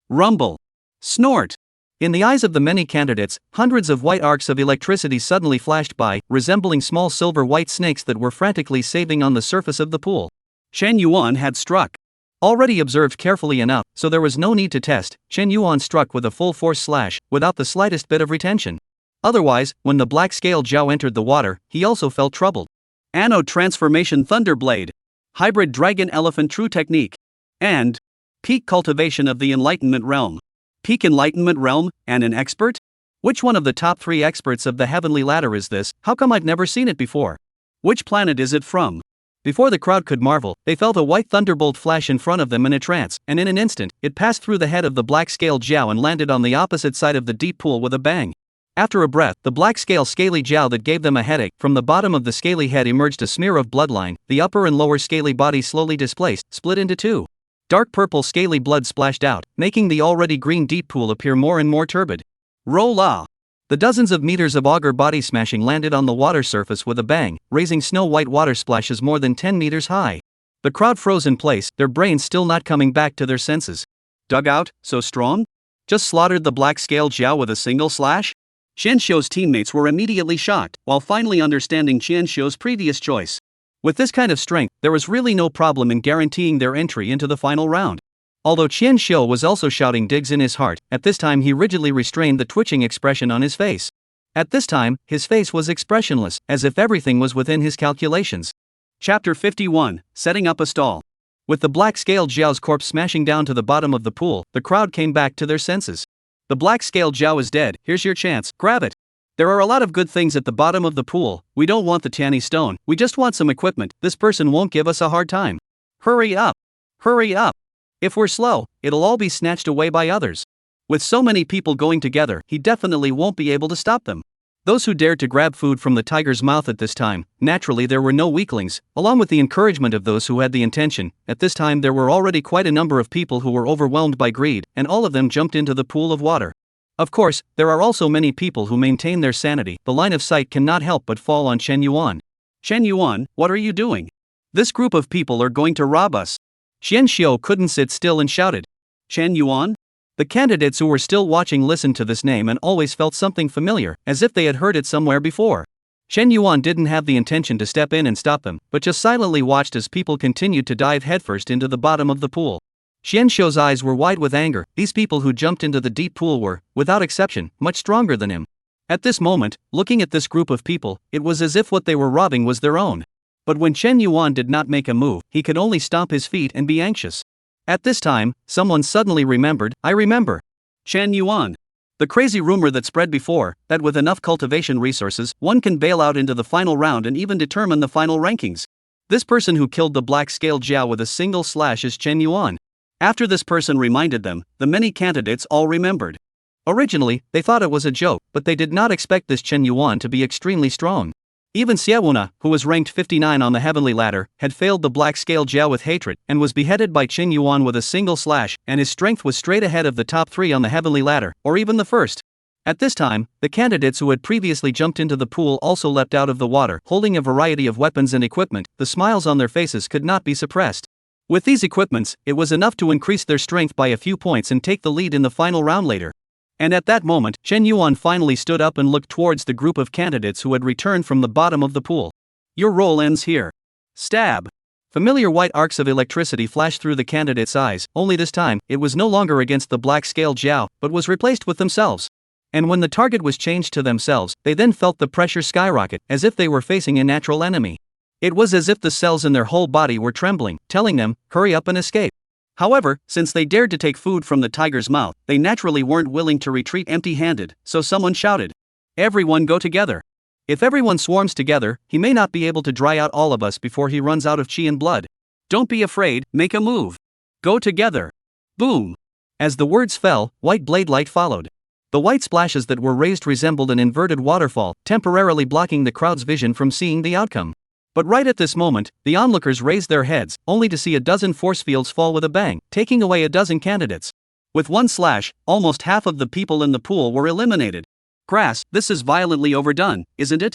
Rumble! Snort! In the eyes of the many candidates, hundreds of white arcs of electricity suddenly flashed by, resembling small silver-white snakes that were frantically saving on the surface of the pool. Chen Yuan had struck. Already observed carefully enough, so there was no need to test. Chen Yuan struck with a full force slash, without the slightest bit of retention. Otherwise, when the black scale Jiao entered the water, he also felt troubled. Anode Transformation Thunderblade. Hybrid Dragon Elephant True Technique. And Peak Cultivation of the Enlightenment Realm. Peak Enlightenment Realm, and an expert? Which one of the top 3 experts of the Heavenly Ladder is this? How come I've never seen it before? Which planet is it from? Before the crowd could marvel, they felt a white thunderbolt flash in front of them in a trance, and in an instant, it passed through the head of the black scale Jiao and landed on the opposite side of the deep pool with a bang. After a breath, the black scale scaly Jiao that gave them a headache, from the bottom of the scaly head emerged a smear of bloodline, the upper and lower scaly body slowly displaced, split into 2. Dark purple scaly blood splashed out, making the already green deep pool appear more and more turbid. Rolla! The dozens of meters of auger body smashing landed on the water surface with a bang, raising snow-white water splashes more than 10 meters high. The crowd froze in place, their brains still not coming back to their senses. Dugout, so strong? Just slaughtered the black scale Jiao with a single slash? Qianxiu's teammates were immediately shocked, while finally understanding Qianxiu's previous choice. With this kind of strength, there was really no problem in guaranteeing their entry into the final round. Although Qianxiu was also shouting digs in his heart, at this time he rigidly restrained the twitching expression on his face. At this time, his face was expressionless, as if everything was within his calculations. Chapter 51, Setting Up a Stall. With the black scale Jiao's corpse smashing down to the bottom of the pool, the crowd came back to their senses. The black scale Jiao is dead, here's your chance, grab it. There are a lot of good things at the bottom of the pool. We don't want the Tiani stone, we just want some equipment. This person won't give us a hard time. Hurry up! Hurry up! If we're slow, it'll all be snatched away by others. With so many people going together, he definitely won't be able to stop them. Those who dared to grab food from the tiger's mouth at this time, naturally there were no weaklings, along with the encouragement of those who had the intention. At this time there were already quite a number of people who were overwhelmed by greed, and all of them jumped into the pool of water. Of course, there are also many people who maintain their sanity. The line of sight cannot help but fall on Chen Yuan. Chen Yuan, what are you doing? This group of people are going to rob us. Qianxiu couldn't sit still and shouted. Chen Yuan? The candidates who were still watching listened to this name and always felt something familiar, as if they had heard it somewhere before. Chen Yuan didn't have the intention to step in and stop them, but just silently watched as people continued to dive headfirst into the bottom of the pool. Qianxiu's eyes were wide with anger. These people who jumped into the deep pool were, without exception, much stronger than him. At this moment, looking at this group of people, it was as if what they were robbing was their own. But when Chen Yuan did not make a move, he could only stomp his feet and be anxious. At this time, someone suddenly remembered, I remember. Chen Yuan. The crazy rumor that spread before, that with enough cultivation resources, one can bail out into the final round and even determine the final rankings. This person who killed the black scale Jiao with a single slash is Chen Yuan. After this person reminded them, the many candidates all remembered. Originally, they thought it was a joke, but they did not expect this Chen Yuan to be extremely strong. Even Xiaowuna, who was ranked 59 on the Heavenly Ladder, had failed the black scale Jiao with hatred, and was beheaded by Chen Yuan with a single slash, and his strength was straight ahead of the top 3 on the Heavenly Ladder, or even the first. At this time, the candidates who had previously jumped into the pool also leapt out of the water, holding a variety of weapons and equipment. The smiles on their faces could not be suppressed. With these equipments, it was enough to increase their strength by a few points and take the lead in the final round later. And at that moment, Chen Yuan finally stood up and looked towards the group of candidates who had returned from the bottom of the pool. Your role ends here. Stab. Familiar white arcs of electricity flashed through the candidates' eyes, only this time, it was no longer against the black scale Jiao, but was replaced with themselves. And when the target was changed to themselves, they then felt the pressure skyrocket, as if they were facing a natural enemy. It was as if the cells in their whole body were trembling, telling them, hurry up and escape. However, since they dared to take food from the tiger's mouth, they naturally weren't willing to retreat empty-handed, so someone shouted. Everyone go together. If everyone swarms together, he may not be able to dry out all of us before he runs out of chi and blood. Don't be afraid, make a move. Go together. Boom. As the words fell, white blade light followed. The white splashes that were raised resembled an inverted waterfall, temporarily blocking the crowd's vision from seeing the outcome. But right at this moment, the onlookers raised their heads, only to see a dozen force fields fall with a bang, taking away a dozen candidates. With one slash, almost half of the people in the pool were eliminated. Grass, this is violently overdone, isn't it?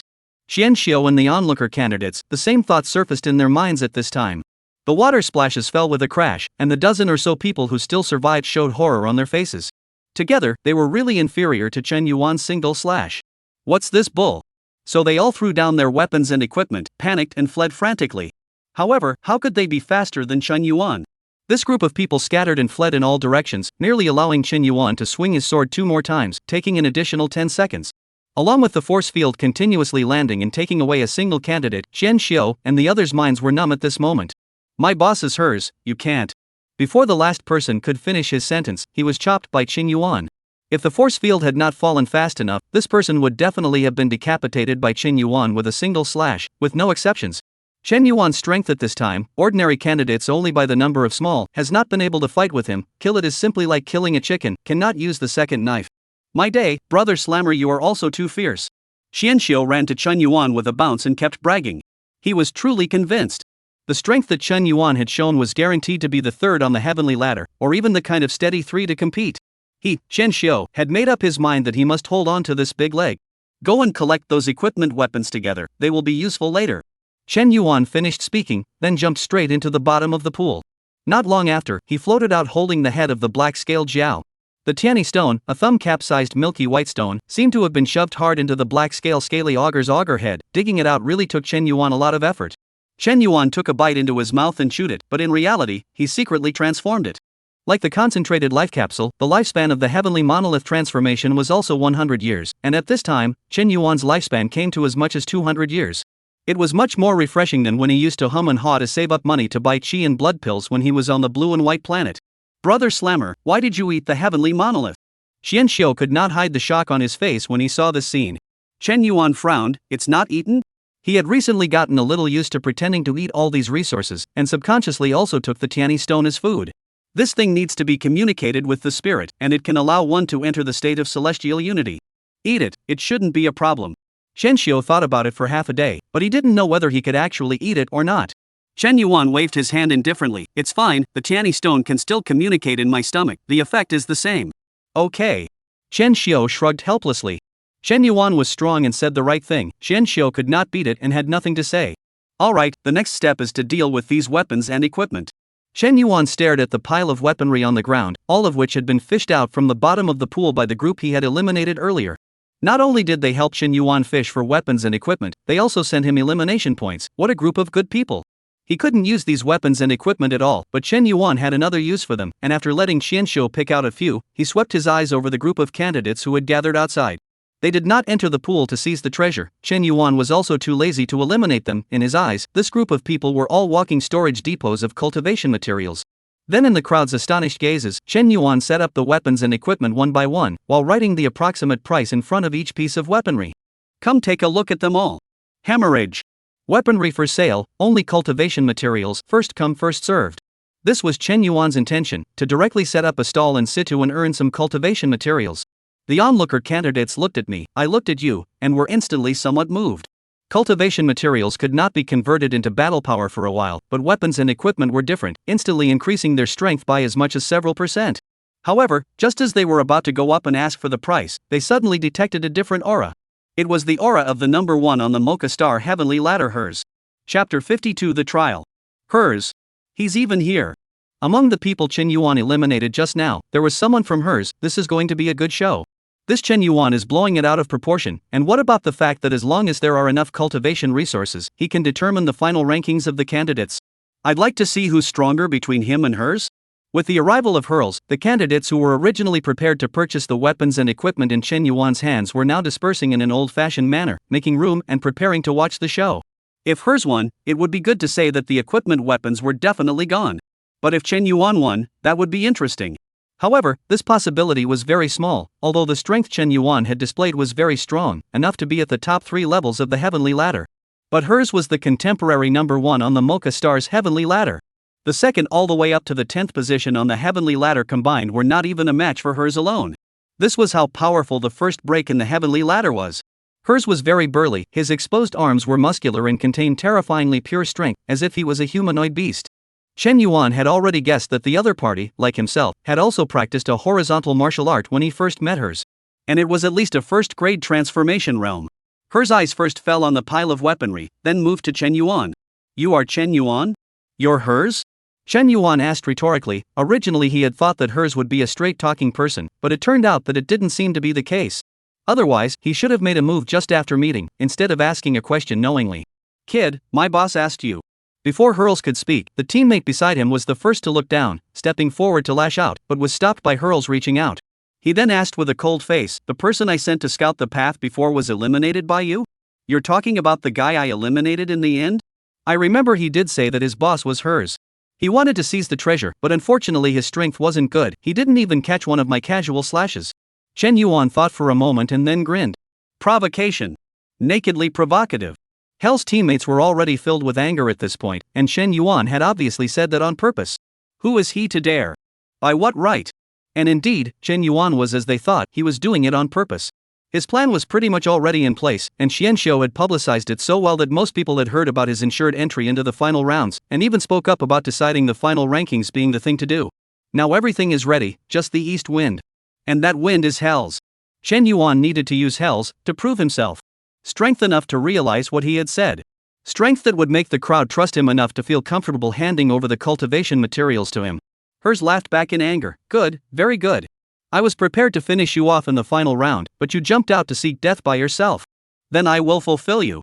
Qianxiu and the onlooker candidates, the same thought surfaced in their minds at this time. The water splashes fell with a crash, and the dozen or so people who still survived showed horror on their faces. Together, they were really inferior to Chen Yuan's single slash. What's this bull? So they all threw down their weapons and equipment, panicked and fled frantically. However, how could they be faster than Chen Yuan? This group of people scattered and fled in all directions, nearly allowing Chen Yuan to swing his sword 2 more times, taking an additional 10 seconds. Along with the force field continuously landing and taking away a single candidate, Chen Xiu and the others' minds were numb at this moment. My boss is hers, you can't. Before the last person could finish his sentence, he was chopped by Chen Yuan. If the force field had not fallen fast enough, this person would definitely have been decapitated by Chen Yuan with a single slash, with no exceptions. Chen Yuan's strength at this time, ordinary candidates only by the number of small, has not been able to fight with him. Kill it is simply like killing a chicken, cannot use the second knife. My day, brother Slammer, you are also too fierce. Xianxiu ran to Chen Yuan with a bounce and kept bragging. He was truly convinced. The strength that Chen Yuan had shown was guaranteed to be the third on the heavenly ladder, or even the kind of steady 3 to compete. He, Xianxiu, had made up his mind that he must hold on to this big leg. Go and collect those equipment weapons together, they will be useful later. Chen Yuan finished speaking, then jumped straight into the bottom of the pool. Not long after, he floated out holding the head of the black-scaled Jiao. The Tiani stone, a thumb-cap-sized milky white stone, seemed to have been shoved hard into the scaly auger's auger head. Digging it out really took Chen Yuan a lot of effort. Chen Yuan took a bite into his mouth and chewed it, but in reality, he secretly transformed it. Like the concentrated life capsule, the lifespan of the heavenly monolith transformation was also 100 years, and at this time, Chen Yuan's lifespan came to as much as 200 years. It was much more refreshing than when he used to hum and haw to save up money to buy chi and blood pills when he was on the blue and white planet. Brother Slammer, why did you eat the heavenly monolith? Xianxiu could not hide the shock on his face when he saw this scene. Chen Yuan frowned, it's not eaten? He had recently gotten a little used to pretending to eat all these resources, and subconsciously also took the Tiani stone as food. This thing needs to be communicated with the spirit, and it can allow one to enter the state of celestial unity. Eat it, it shouldn't be a problem. Xianxiu thought about it for half a day, but he didn't know whether he could actually eat it or not. Chen Yuan waved his hand indifferently. It's fine, the Tiani stone can still communicate in my stomach, the effect is the same. Okay. Chen Xiu shrugged helplessly. Chen Yuan was strong and said the right thing. Xianxiu could not beat it and had nothing to say. Alright, the next step is to deal with these weapons and equipment. Chen Yuan stared at the pile of weaponry on the ground, all of which had been fished out from the bottom of the pool by the group he had eliminated earlier. Not only did they help Chen Yuan fish for weapons and equipment, they also sent him elimination points. What a group of good people. He couldn't use these weapons and equipment at all, but Chen Yuan had another use for them, and after letting Xianxiu pick out a few, he swept his eyes over the group of candidates who had gathered outside. They did not enter the pool to seize the treasure. Chen Yuan was also too lazy to eliminate them. In his eyes, this group of people were all walking storage depots of cultivation materials. Then in the crowd's astonished gazes, Chen Yuan set up the weapons and equipment one by one, while writing the approximate price in front of each piece of weaponry. Come take a look at them all. Hemorrhage. Weaponry for sale, only cultivation materials, first come first served. This was Chen Yuan's intention, to directly set up a stall in situ and earn some cultivation materials. The onlooker candidates looked at me, I looked at you, and were instantly somewhat moved. Cultivation materials could not be converted into battle power for a while, but weapons and equipment were different, instantly increasing their strength by as much as several %. However, just as they were about to go up and ask for the price, they suddenly detected a different aura. It was the aura of the number 1 on the Mocha Star Heavenly Ladder. Hers. Chapter 52 The Trial. Hers. He's even here. Among the people Chen Yuan eliminated just now, there was someone from hers. This is going to be a good show. This Chen Yuan is blowing it out of proportion, and what about the fact that as long as there are enough cultivation resources, he can determine the final rankings of the candidates? I'd like to see who's stronger between him and hers. With the arrival of hers, the candidates who were originally prepared to purchase the weapons and equipment in Chen Yuan's hands were now dispersing in an old-fashioned manner, making room and preparing to watch the show. If hers won, it would be good to say that the equipment weapons were definitely gone. But if Chen Yuan won, that would be interesting. However, this possibility was very small, although the strength Chen Yuan had displayed was very strong, enough to be at the top 3 levels of the heavenly ladder. But hers was the contemporary number 1 on the Mocha Star's heavenly ladder. The second all the way up to the 10th position on the heavenly ladder combined were not even a match for hers alone. This was how powerful the first break in the heavenly ladder was. Hers was very burly, his exposed arms were muscular and contained terrifyingly pure strength, as if he was a humanoid beast. Chen Yuan had already guessed that the other party, like himself, had also practiced a horizontal martial art when he first met hers. And it was at least a first-grade transformation realm. Hers eyes first fell on the pile of weaponry, then moved to Chen Yuan. You are Chen Yuan? You're hers? Chen Yuan asked rhetorically. Originally he had thought that hers would be a straight-talking person, but it turned out that it didn't seem to be the case. Otherwise, he should have made a move just after meeting, instead of asking a question knowingly. Kid, my boss asked you. Before Hurls could speak, the teammate beside him was the first to look down, stepping forward to lash out, but was stopped by Hurls reaching out. He then asked with a cold face, "The person I sent to scout the path before was eliminated by you? You're talking about the guy I eliminated in the end?" I remember he did say that his boss was Hers. He wanted to seize the treasure, but unfortunately his strength wasn't good. He didn't even catch one of my casual slashes. Chen Yuan thought for a moment and then grinned. Provocation. Nakedly provocative. Hell's teammates were already filled with anger at this point, and Chen Yuan had obviously said that on purpose. Who is he to dare? By what right? And indeed, Chen Yuan was as they thought, he was doing it on purpose. His plan was pretty much already in place, and Xianxiu had publicized it so well that most people had heard about his ensured entry into the final rounds, and even spoke up about deciding the final rankings being the thing to do. Now everything is ready, just the east wind. And that wind is Hell's. Chen Yuan needed to use Hell's to prove himself. Strength enough to realize what he had said. Strength that would make the crowd trust him enough to feel comfortable handing over the cultivation materials to him. Hers laughed back in anger. Good, very good. I was prepared to finish you off in the final round, but you jumped out to seek death by yourself. Then I will fulfill you.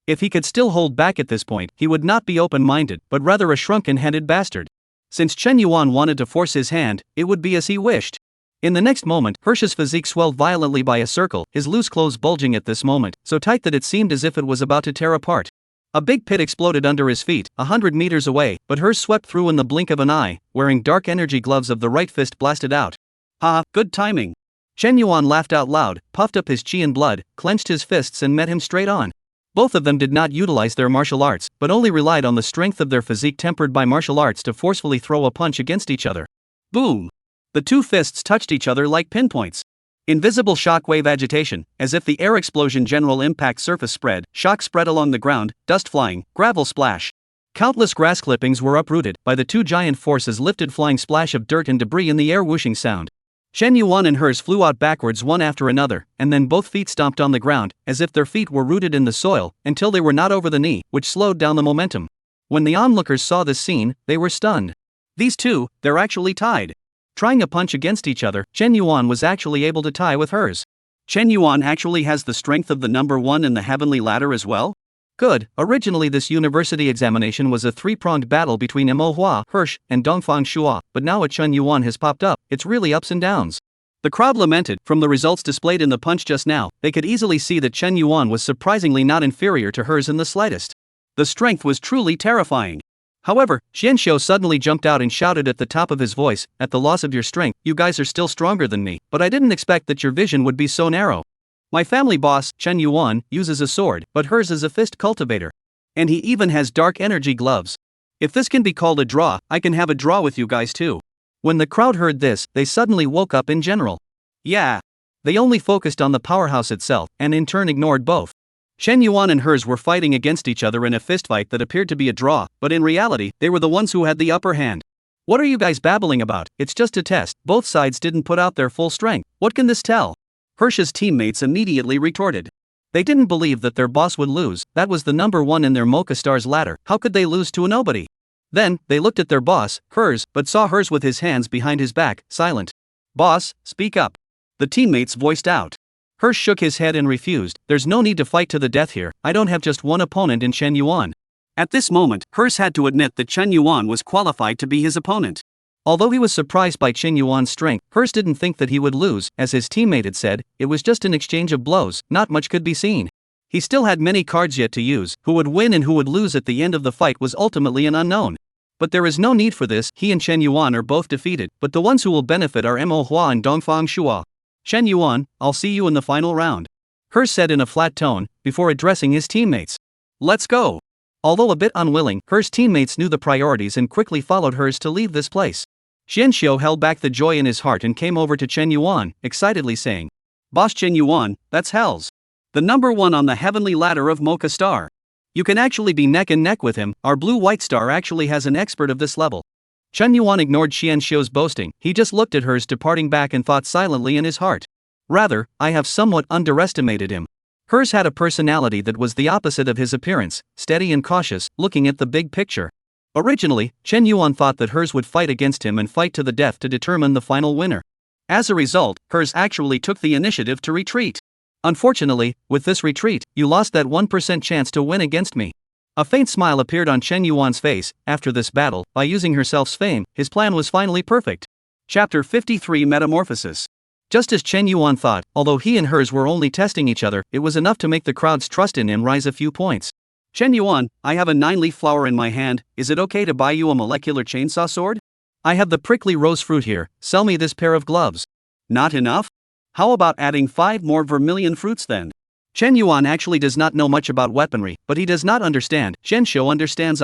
If he could still hold back at this point, he would not be open-minded, but rather a shrunken-headed bastard. Since Chen Yuan wanted to force his hand, it would be as he wished. In the next moment, Hirsch's physique swelled violently by a circle, his loose clothes bulging at this moment, so tight that it seemed as if it was about to tear apart. A big pit exploded under his feet, 100 meters away, but Hirsch swept through in the blink of an eye, wearing dark energy gloves of the right fist blasted out. Ha, good timing. Chen Yuan laughed out loud, puffed up his chi and blood, clenched his fists and met him straight on. Both of them did not utilize their martial arts, but only relied on the strength of their physique tempered by martial arts to forcefully throw a punch against each other. Boom! The two fists touched each other like pinpoints. Invisible shockwave agitation, as if the air explosion general impact surface spread, shock spread along the ground, dust flying, gravel splash. Countless grass clippings were uprooted by the two giant forces lifted flying splash of dirt and debris in the air whooshing sound. Chen Yuan and Hers flew out backwards one after another, and then both feet stomped on the ground, as if their feet were rooted in the soil, until they were not over the knee, which slowed down the momentum. When the onlookers saw this scene, they were stunned. These two, they're actually tied. Trying a punch against each other, Chen Yuan was actually able to tie with Hers. Chen Yuan actually has the strength of the number one in the heavenly ladder as well? Good. Originally this university examination was a three-pronged battle between Manhwa, Hirsch, and Dongfang Shua, but now a Chen Yuan has popped up, it's really ups and downs. The crowd lamented. From the results displayed in the punch just now, they could easily see that Chen Yuan was surprisingly not inferior to Hers in the slightest. The strength was truly terrifying. However, Xianxiu suddenly jumped out and shouted at the top of his voice, "At the loss of your strength, you guys are still stronger than me, but I didn't expect that your vision would be so narrow. My family boss, Chen Yuan, uses a sword, but Hers is a fist cultivator. And he even has dark energy gloves. If this can be called a draw, I can have a draw with you guys too." When the crowd heard this, they suddenly woke up in general. Yeah. They only focused on the powerhouse itself, and in turn ignored both. Chen Yuan and Hers were fighting against each other in a fistfight that appeared to be a draw, but in reality, they were the ones who had the upper hand. What are you guys babbling about? It's just a test. Both sides didn't put out their full strength. What can this tell? Hirsch's teammates immediately retorted. They didn't believe that their boss would lose. That was the number one in their Mocha Stars ladder. How could they lose to a nobody? Then, they looked at their boss, Hers, but saw Hers with his hands behind his back, silent. Boss, speak up. The teammates voiced out. Hirsch shook his head and refused. There's no need to fight to the death here. I don't have just one opponent in Chen Yuan. At this moment, Hirsch had to admit that Chen Yuan was qualified to be his opponent. Although he was surprised by Chen Yuan's strength, Hirsch didn't think that he would lose. As his teammate had said, it was just an exchange of blows, not much could be seen. He still had many cards yet to use. Who would win and who would lose at the end of the fight was ultimately an unknown. But there is no need for this. He and Chen Yuan are both defeated, but the ones who will benefit are Mo Hua and Dongfang Shua. Chen Yuan, I'll see you in the final round. Hers said in a flat tone, before addressing his teammates. Let's go. Although a bit unwilling, Hers teammates knew the priorities and quickly followed Hers to leave this place. Xianxiu held back the joy in his heart and came over to Chen Yuan, excitedly saying, Boss Chen Yuan, that's Hell's. The number one on the heavenly ladder of Mocha Star. You can actually be neck and neck with him. Our blue-white star actually has an expert of this level. Chen Yuan ignored Xianxiu's boasting. He just looked at Hers departing back and thought silently in his heart. Rather, I have somewhat underestimated him. Hers had a personality that was the opposite of his appearance, steady and cautious, looking at the big picture. Originally, Chen Yuan thought that Hers would fight against him and fight to the death to determine the final winner. As a result, Hers actually took the initiative to retreat. Unfortunately, with this retreat, you lost that 1% chance to win against me. A faint smile appeared on Chen Yuan's face. After this battle, by using herself's fame, his plan was finally perfect. Chapter 53 Metamorphosis. Just as Chen Yuan thought, although he and hers were only testing each other, it was enough to make the crowd's trust in him rise a few points. Chen Yuan, I have a 9-leaf flower in my hand. Is it okay to buy you a molecular chainsaw sword? I have the prickly rose fruit here. Sell me this pair of gloves. Not enough? How about adding 5 more vermilion fruits then? Chen Yuan actually does not know much about weaponry, but he does not understand. Chen Shou understands.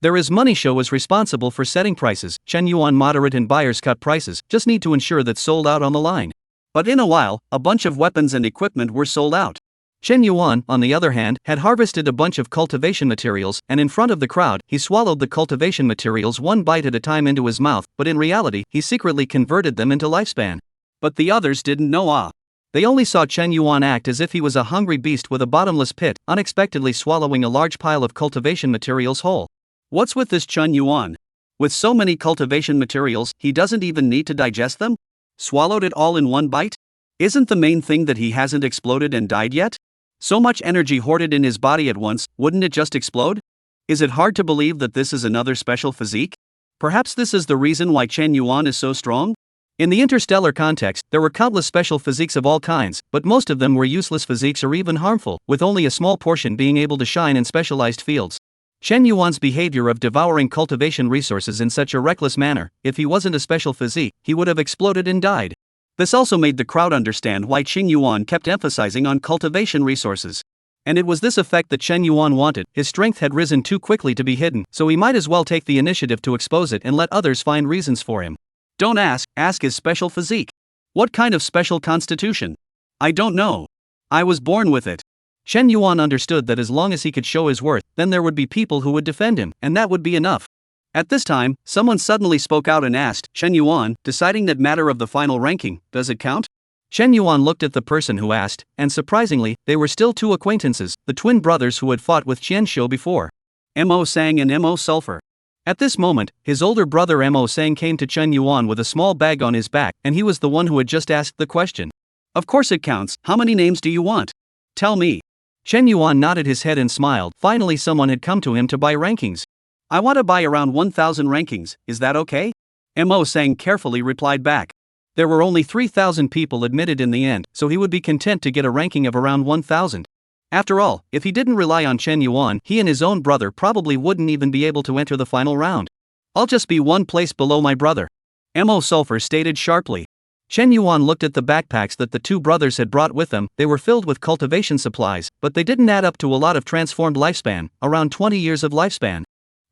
There is money. Shou is responsible for setting prices. Chen Yuan moderate and buyers cut prices, just need to ensure that sold out on the line. But in a while, a bunch of weapons and equipment were sold out. Chen Yuan, on the other hand, had harvested a bunch of cultivation materials, and in front of the crowd, he swallowed the cultivation materials one bite at a time into his mouth, but in reality, he secretly converted them into lifespan. But the others didn't know. They only saw Chen Yuan act as if he was a hungry beast with a bottomless pit, unexpectedly swallowing a large pile of cultivation materials whole. What's with this Chen Yuan? With so many cultivation materials, he doesn't even need to digest them? Swallowed it all in one bite? Isn't the main thing that he hasn't exploded and died yet? So much energy hoarded in his body at once, wouldn't it just explode? Is it hard to believe that this is another special physique? Perhaps this is the reason why Chen Yuan is so strong? In the interstellar context, there were countless special physiques of all kinds, but most of them were useless physiques or even harmful, with only a small portion being able to shine in specialized fields. Chen Yuan's behavior of devouring cultivation resources in such a reckless manner, if he wasn't a special physique, he would have exploded and died. This also made the crowd understand why Chen Yuan kept emphasizing on cultivation resources. And it was this effect that Chen Yuan wanted. His strength had risen too quickly to be hidden, so he might as well take the initiative to expose it and let others find reasons for him. Don't ask his special physique. What kind of special constitution? I don't know. I was born with it. Chen Yuan understood that as long as he could show his worth, then there would be people who would defend him, and that would be enough. At this time, someone suddenly spoke out and asked, Chen Yuan, deciding that matter of the final ranking, does it count? Chen Yuan looked at the person who asked, and surprisingly, they were still two acquaintances, the twin brothers who had fought with Qian Shou before. Mo Sang and Mo Sulfur. At this moment, his older brother Mo Sang came to Chen Yuan with a small bag on his back, and he was the one who had just asked the question. Of course it counts. How many names do you want? Tell me. Chen Yuan nodded his head and smiled. Finally someone had come to him to buy rankings. I want to buy around 1,000 rankings, is that okay? Mo Sang carefully replied back. There were only 3,000 people admitted in the end, so he would be content to get a ranking of around 1,000. After all, if he didn't rely on Chen Yuan, he and his own brother probably wouldn't even be able to enter the final round. I'll just be one place below my brother, Mo Sulfur stated sharply. Chen Yuan looked at the backpacks that the two brothers had brought with them. They were filled with cultivation supplies, but they didn't add up to a lot of transformed lifespan, around 20 years of lifespan.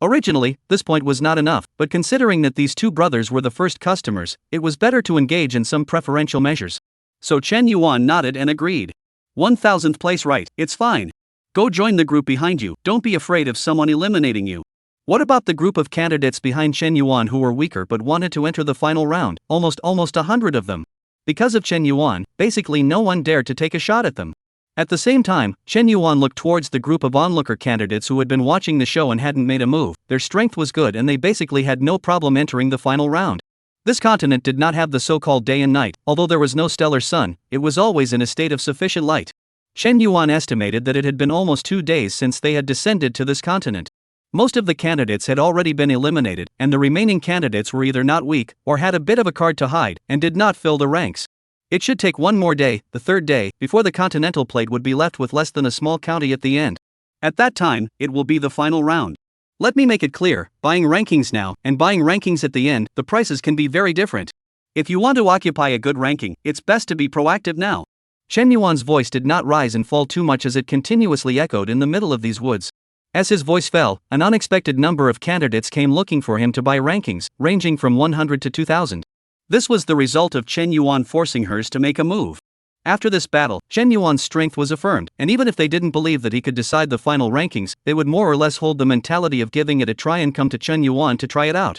Originally, this point was not enough, but considering that these two brothers were the first customers, it was better to engage in some preferential measures. So Chen Yuan nodded and agreed. 1,000th place, right? It's fine. Go join the group behind you. Don't be afraid of someone eliminating you. What about the group of candidates behind Chen Yuan who were weaker but wanted to enter the final round? Almost 100 of them. Because of Chen Yuan, basically no one dared to take a shot at them. At the same time, Chen Yuan looked towards the group of onlooker candidates who had been watching the show and hadn't made a move. Their strength was good and they basically had no problem entering the final round. This continent did not have the so-called day and night. Although there was no stellar sun, it was always in a state of sufficient light. Chen Yuan estimated that it had been almost 2 days since they had descended to this continent. Most of the candidates had already been eliminated, and the remaining candidates were either not weak, or had a bit of a card to hide, and did not fill the ranks. It should take one more day, the third day, before the continental plate would be left with less than a small county at the end. At that time, it will be the final round. Let me make it clear, buying rankings now, and buying rankings at the end, the prices can be very different. If you want to occupy a good ranking, it's best to be proactive now. Chen Yuan's voice did not rise and fall too much as it continuously echoed in the middle of these woods. As his voice fell, an unexpected number of candidates came looking for him to buy rankings, ranging from 100 to 2,000. This was the result of Chen Yuan forcing hers to make a move. After this battle, Chen Yuan's strength was affirmed, and even if they didn't believe that he could decide the final rankings, they would more or less hold the mentality of giving it a try and come to Chen Yuan to try it out.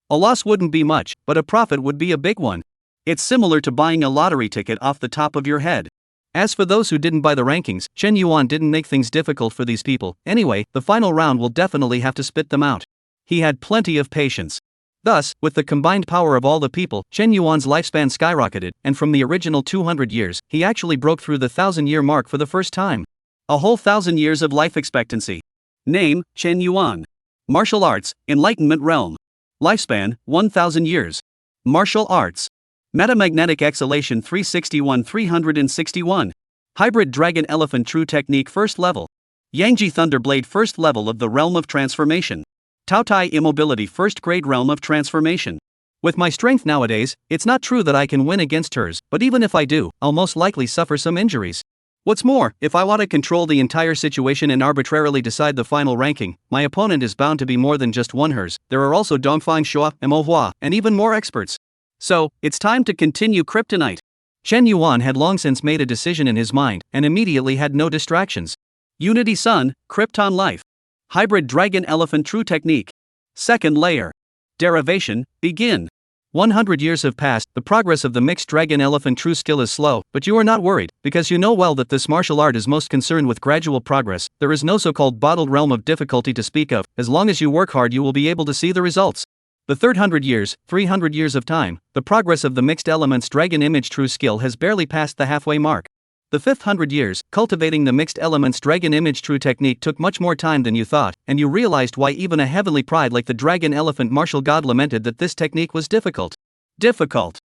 A loss wouldn't be much, but a profit would be a big one. It's similar to buying a lottery ticket off the top of your head. As for those who didn't buy the rankings, Chen Yuan didn't make things difficult for these people. Anyway, the final round will definitely have to spit them out. He had plenty of patience. Thus, with the combined power of all the people, Chen Yuan's lifespan skyrocketed, and from the original 200 years, he actually broke through the 1,000-year mark for the first time. A whole 1,000 years of life expectancy. Name, Chen Yuan. Martial arts, Enlightenment realm. Lifespan, 1000 years. Martial arts. Metamagnetic exhalation 361. Hybrid dragon elephant true technique first level. Yangji Thunderblade first level of the realm of transformation. Taotai immobility first grade realm of transformation. With my strength nowadays, it's not true that I can win against hers, but even if I do, I'll most likely suffer some injuries. What's more, if I want to control the entire situation and arbitrarily decide the final ranking, my opponent is bound to be more than just one hers. There are also Dongfang Shua and Manhwa, and even more experts. So, it's time to continue Kryptonite. Chen Yuan had long since made a decision in his mind, and immediately had no distractions. Unity Sun, Krypton Life. Hybrid Dragon Elephant True Technique. Second layer. Derivation, begin. 100 years have passed, the progress of the mixed dragon elephant true skill is slow, but you are not worried, because you know well that this martial art is most concerned with gradual progress. There is no so-called bottled realm of difficulty to speak of. As long as you work hard you will be able to see the results. The third 100 years, 300 years of time, the progress of the mixed elements dragon image true skill has barely passed the halfway mark. The fifth 100 years, cultivating the mixed elements dragon image true technique took much more time than you thought, and you realized why even a heavenly pride like the dragon elephant martial god lamented that this technique was difficult. Difficult.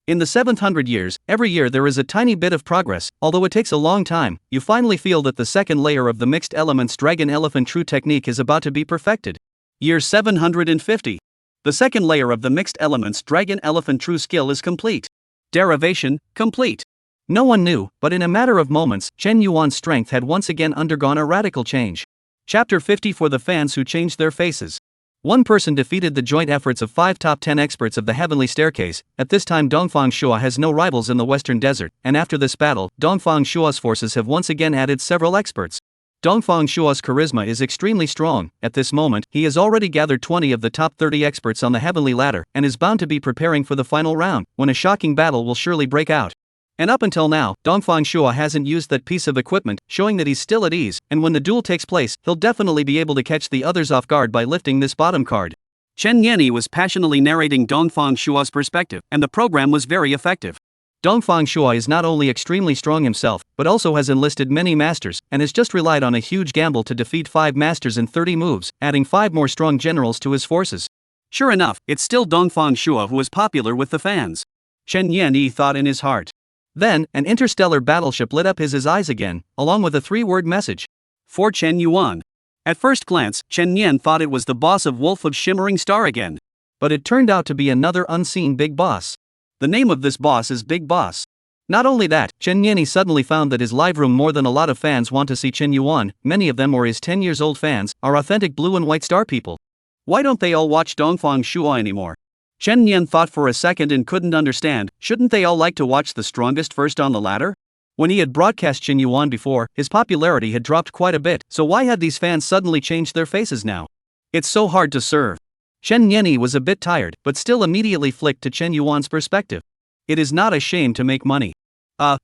In the 700 years, every year there is a tiny bit of progress, although it takes a long time. You finally feel that the second layer of the mixed elements dragon elephant true technique is about to be perfected. Year 750. The second layer of the mixed elements dragon elephant true skill is complete. Derivation, complete. No one knew, but in a matter of moments, Chen Yuan's strength had once again undergone a radical change. Chapter 50 for the fans who changed their faces. One person defeated the joint efforts of 5 top 10 experts of the Heavenly Staircase. At this time Dongfang Shua has no rivals in the Western Desert, and after this battle, Dongfang Shua's forces have once again added several experts. Dongfang Shua's charisma is extremely strong. At this moment, he has already gathered 20 of the top 30 experts on the Heavenly Ladder, and is bound to be preparing for the final round, when a shocking battle will surely break out. And up until now, Dongfang Shua hasn't used that piece of equipment, showing that he's still at ease, and when the duel takes place, he'll definitely be able to catch the others off guard by lifting this bottom card. Chen Yanni was passionately narrating Dongfang Shua's perspective, and the program was very effective. Dongfang Shua is not only extremely strong himself, but also has enlisted many masters, and has just relied on a huge gamble to defeat 5 masters in 30 moves, adding 5 more strong generals to his forces. Sure enough, it's still Dongfang Shua who is popular with the fans. Chen Yanni thought in his heart. Then, an interstellar battleship lit up his eyes again, along with a 3-word message. For Chen Yuan. At first glance, Chen Yan thought it was the boss of Wolf of Shimmering Star again. But it turned out to be another unseen big boss. The name of this boss is Big Boss. Not only that, Chen Yanni suddenly found that his live room more than a lot of fans want to see Chen Yuan. Many of them, or his 10 years old fans, are authentic blue and white star people. Why don't they all watch Dongfang Shua anymore? Chen Yan thought for a second and couldn't understand. Shouldn't they all like to watch the strongest first on the ladder? When he had broadcast Chen Yuan before, his popularity had dropped quite a bit, so why had these fans suddenly changed their faces now? It's so hard to serve. Chen Yanni was a bit tired, but still immediately flicked to Chen Yuan's perspective. It is not a shame to make money.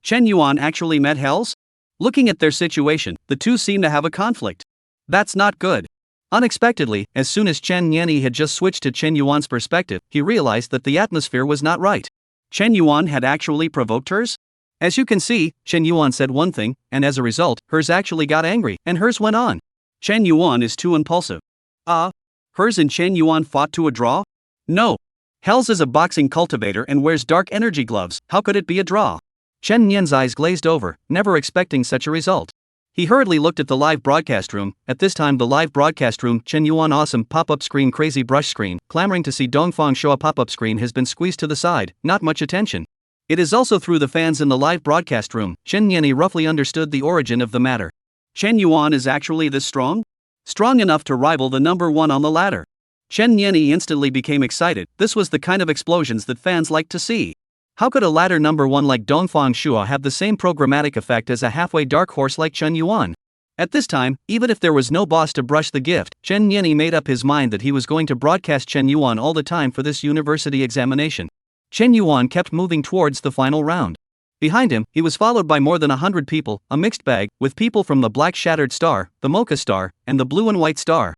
Chen Yuan actually met Hells? Looking at their situation, the two seem to have a conflict. That's not good. Unexpectedly, as soon as Chen Yanni had just switched to Chen Yuan's perspective, he realized that the atmosphere was not right. Chen Yuan had actually provoked hers? As you can see, Chen Yuan said one thing, and as a result, hers actually got angry, and hers went on. Chen Yuan is too impulsive. Hers and Chen Yuan fought to a draw? No. Hells is a boxing cultivator and wears dark energy gloves, how could it be a draw? Chen Yan's eyes glazed over, never expecting such a result. He hurriedly looked at the live broadcast room. At this time the live broadcast room, Chen Yuan awesome pop-up screen crazy brush screen, clamoring to see Dongfang Shua pop-up screen has been squeezed to the side, not much attention. It is also through the fans in the live broadcast room. Chen Yanni roughly understood the origin of the matter. Chen Yuan is actually this strong? Strong enough to rival the number 1 on the ladder. Chen Yanni instantly became excited. This was the kind of explosions that fans like to see. How could a ladder number 1 like Dongfang Shua have the same programmatic effect as a halfway dark horse like Chen Yuan? At this time, even if there was no boss to brush the gift, Chen Yanni made up his mind that he was going to broadcast Chen Yuan all the time for this university examination. Chen Yuan kept moving towards the final round. Behind him, he was followed by more than 100 people, a mixed bag, with people from the Black Shattered Star, the Mocha Star, and the Blue and White Star.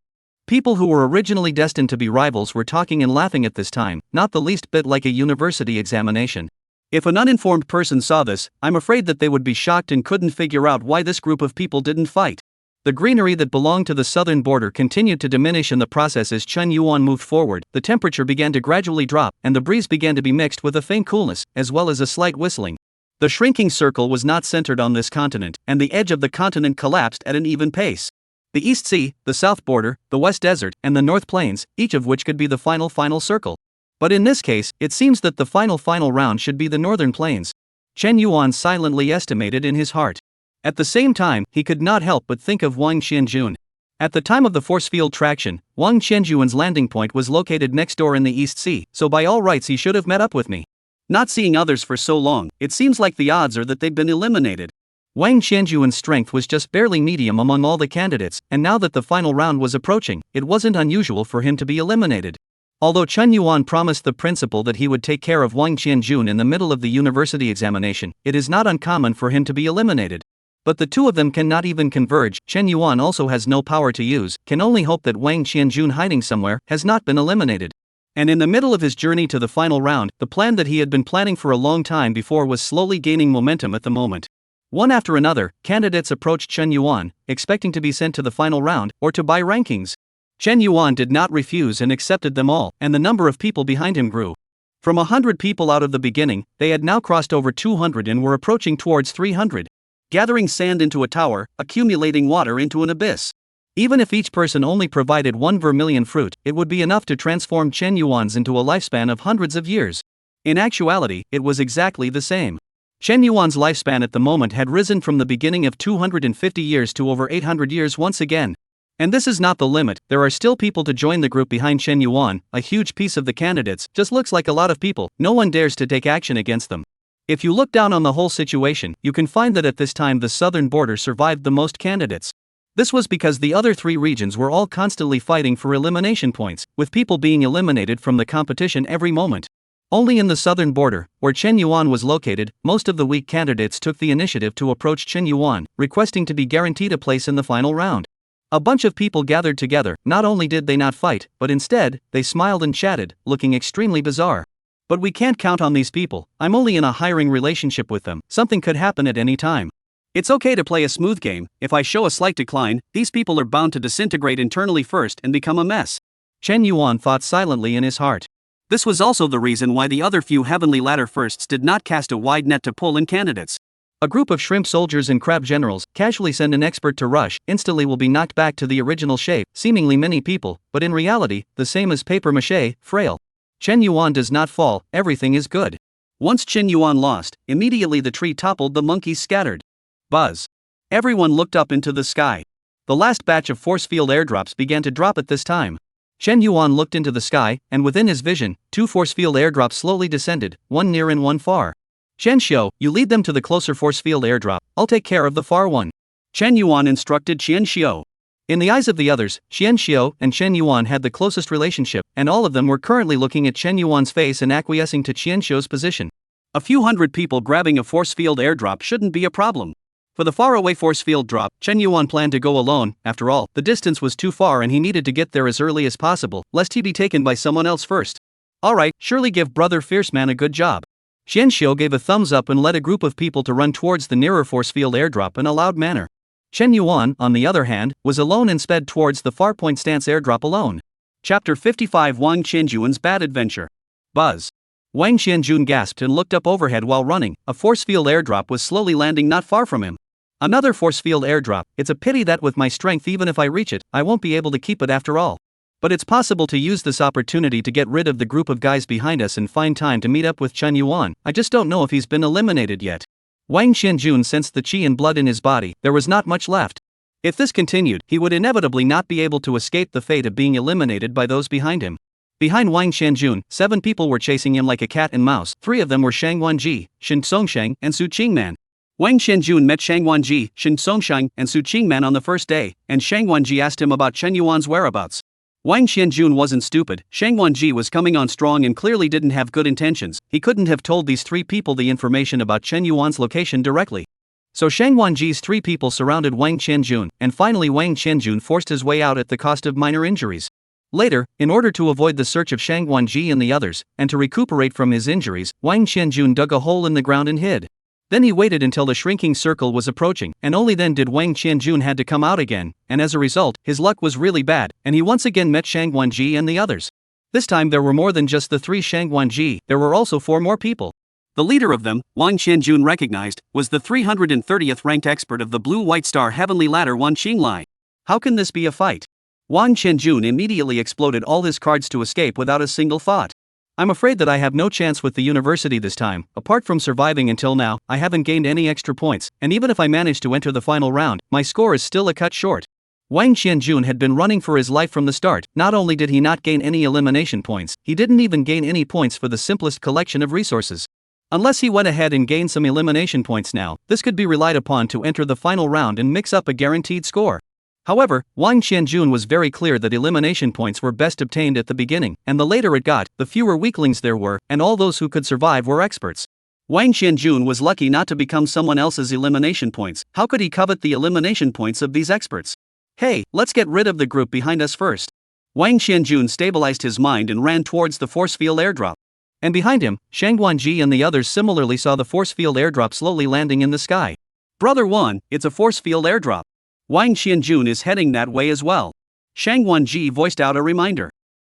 People who were originally destined to be rivals were talking and laughing at this time, not the least bit like a university examination. If an uninformed person saw this, I'm afraid that they would be shocked and couldn't figure out why this group of people didn't fight. The greenery that belonged to the southern border continued to diminish in the process as Chen Yuan moved forward. The temperature began to gradually drop, and the breeze began to be mixed with a faint coolness, as well as a slight whistling. The shrinking circle was not centered on this continent, and the edge of the continent collapsed at an even pace. The East Sea, the South Border, the West Desert, and the North Plains, each of which could be the final circle. But in this case, it seems that the final round should be the Northern Plains. Chen Yuan silently estimated in his heart. At the same time, he could not help but think of Wang Qianjun. At the time of the force field traction, Wang Qianjun's landing point was located next door in the East Sea, so by all rights he should have met up with me. Not seeing others for so long, it seems like the odds are that they've been eliminated. Wang Qianjuan's strength was just barely medium among all the candidates, and now that the final round was approaching, it wasn't unusual for him to be eliminated. Although Chen Yuan promised the principal that he would take care of Wang Qianjun in the middle of the university examination, it is not uncommon for him to be eliminated. But the two of them cannot even converge. Chen Yuan also has no power to use, can only hope that Wang Qianjun hiding somewhere has not been eliminated. And in the middle of his journey to the final round, the plan that he had been planning for a long time before was slowly gaining momentum at the moment. One after another, candidates approached Chen Yuan, expecting to be sent to the final round, or to buy rankings. Chen Yuan did not refuse and accepted them all, and the number of people behind him grew. From 100 people out of the beginning, they had now crossed over 200 and were approaching towards 300. Gathering sand into a tower, accumulating water into an abyss. Even if each person only provided one vermilion fruit, it would be enough to transform Chen Yuan's into a lifespan of hundreds of years. In actuality, it was exactly the same. Chen Yuan's lifespan at the moment had risen from the beginning of 250 years to over 800 years once again. And this is not the limit, there are still people to join the group behind Chen Yuan. A huge piece of the candidates just looks like a lot of people, no one dares to take action against them. If you look down on the whole situation, you can find that at this time the southern border survived the most candidates. This was because the other three regions were all constantly fighting for elimination points, with people being eliminated from the competition every moment. Only in the southern border, where Chen Yuan was located, most of the weak candidates took the initiative to approach Chen Yuan, requesting to be guaranteed a place in the final round. A bunch of people gathered together. Not only did they not fight, but instead, they smiled and chatted, looking extremely bizarre. But we can't count on these people, I'm only in a hiring relationship with them, something could happen at any time. It's okay to play a smooth game. If I show a slight decline, these people are bound to disintegrate internally first and become a mess. Chen Yuan thought silently in his heart. This was also the reason why the other few heavenly ladder firsts did not cast a wide net to pull in candidates. A group of shrimp soldiers and crab generals casually send an expert to rush, instantly will be knocked back to the original shape, seemingly many people, but in reality, the same as paper mache, frail. Chen Yuan does not fall, everything is good. Once Chen Yuan lost, immediately the tree toppled, the monkeys scattered. Buzz. Everyone looked up into the sky. The last batch of force field airdrops began to drop at this time. Chen Yuan looked into the sky, and within his vision, 2 force field airdrops slowly descended, one near and one far. Chen Xiu, you lead them to the closer force field airdrop, I'll take care of the far one. Chen Yuan instructed Chen Xiu. In the eyes of the others, Chen Xiu and Chen Yuan had the closest relationship, and all of them were currently looking at Chen Yuan's face and acquiescing to Chen Xiu's position. A few hundred people grabbing a force field airdrop shouldn't be a problem. For the faraway force field drop, Chen Yuan planned to go alone. After all, the distance was too far and he needed to get there as early as possible, lest he be taken by someone else first. Alright, surely give Brother Fierceman a good job. Chen Xiu gave a thumbs up and led a group of people to run towards the nearer force field airdrop in a loud manner. Chen Yuan, on the other hand, was alone and sped towards the far point stance airdrop alone. Chapter 55 Wang Qianjuan's Bad Adventure. Buzz. Wang Qianjun gasped and looked up overhead while running. A force field airdrop was slowly landing not far from him. Another force field airdrop. It's a pity that with my strength, even if I reach it, I won't be able to keep it after all. But it's possible to use this opportunity to get rid of the group of guys behind us and find time to meet up with Chen Yuan. I just don't know if he's been eliminated yet. Wang Qianjun sensed the qi and blood in his body. There was not much left. If this continued, he would inevitably not be able to escape the fate of being eliminated by those behind him. Behind Wang Qianjun, 7 people were chasing him like a cat and mouse. 3 of them were Shang Wanji, Shen Songsheng, and Su Qingman. Wang Qianjun met Shang Wanji, Shen Songsheng, and Su Qingman on the first day, and Shang Wanji asked him about Chen Yuan's whereabouts. Wang Qianjun wasn't stupid. Shang Wanji was coming on strong and clearly didn't have good intentions. He couldn't have told these 3 people the information about Chen Yuan's location directly. So Shang Wanji's 3 people surrounded Wang Qianjun, and finally Wang Qianjun forced his way out at the cost of minor injuries. Later, in order to avoid the search of Shang Wanji and the others, and to recuperate from his injuries, Wang Qianjun dug a hole in the ground and hid. Then he waited until the shrinking circle was approaching, and only then did Wang Qianjun had to come out again, and as a result, his luck was really bad, and he once again met Shang Guanji and the others. This time there were more than just the 3 Shang Guanji, there were also 4 more people. The leader of them, Wang Qianjun recognized, was the 330th ranked expert of the Blue-White Star Heavenly Ladder Wan Qinglai. How can this be a fight? Wang Qianjun immediately exploded all his cards to escape without a single thought. I'm afraid that I have no chance with the university this time. Apart from surviving until now, I haven't gained any extra points, and even if I manage to enter the final round, my score is still a cut short. Wang Qianjun had been running for his life from the start. Not only did he not gain any elimination points, he didn't even gain any points for the simplest collection of resources. Unless he went ahead and gained some elimination points now, this could be relied upon to enter the final round and mix up a guaranteed score. However, Wang Qianjun was very clear that elimination points were best obtained at the beginning, and the later it got, the fewer weaklings there were, and all those who could survive were experts. Wang Qianjun was lucky not to become someone else's elimination points. How could he covet the elimination points of these experts? Hey, let's get rid of the group behind us first. Wang Qianjun stabilized his mind and ran towards the force field airdrop. And behind him, Shang Guanji and the others similarly saw the force field airdrop slowly landing in the sky. Brother Wan, it's a force field airdrop. Wang Qianjun is heading that way as well. Shang Guanji voiced out a reminder.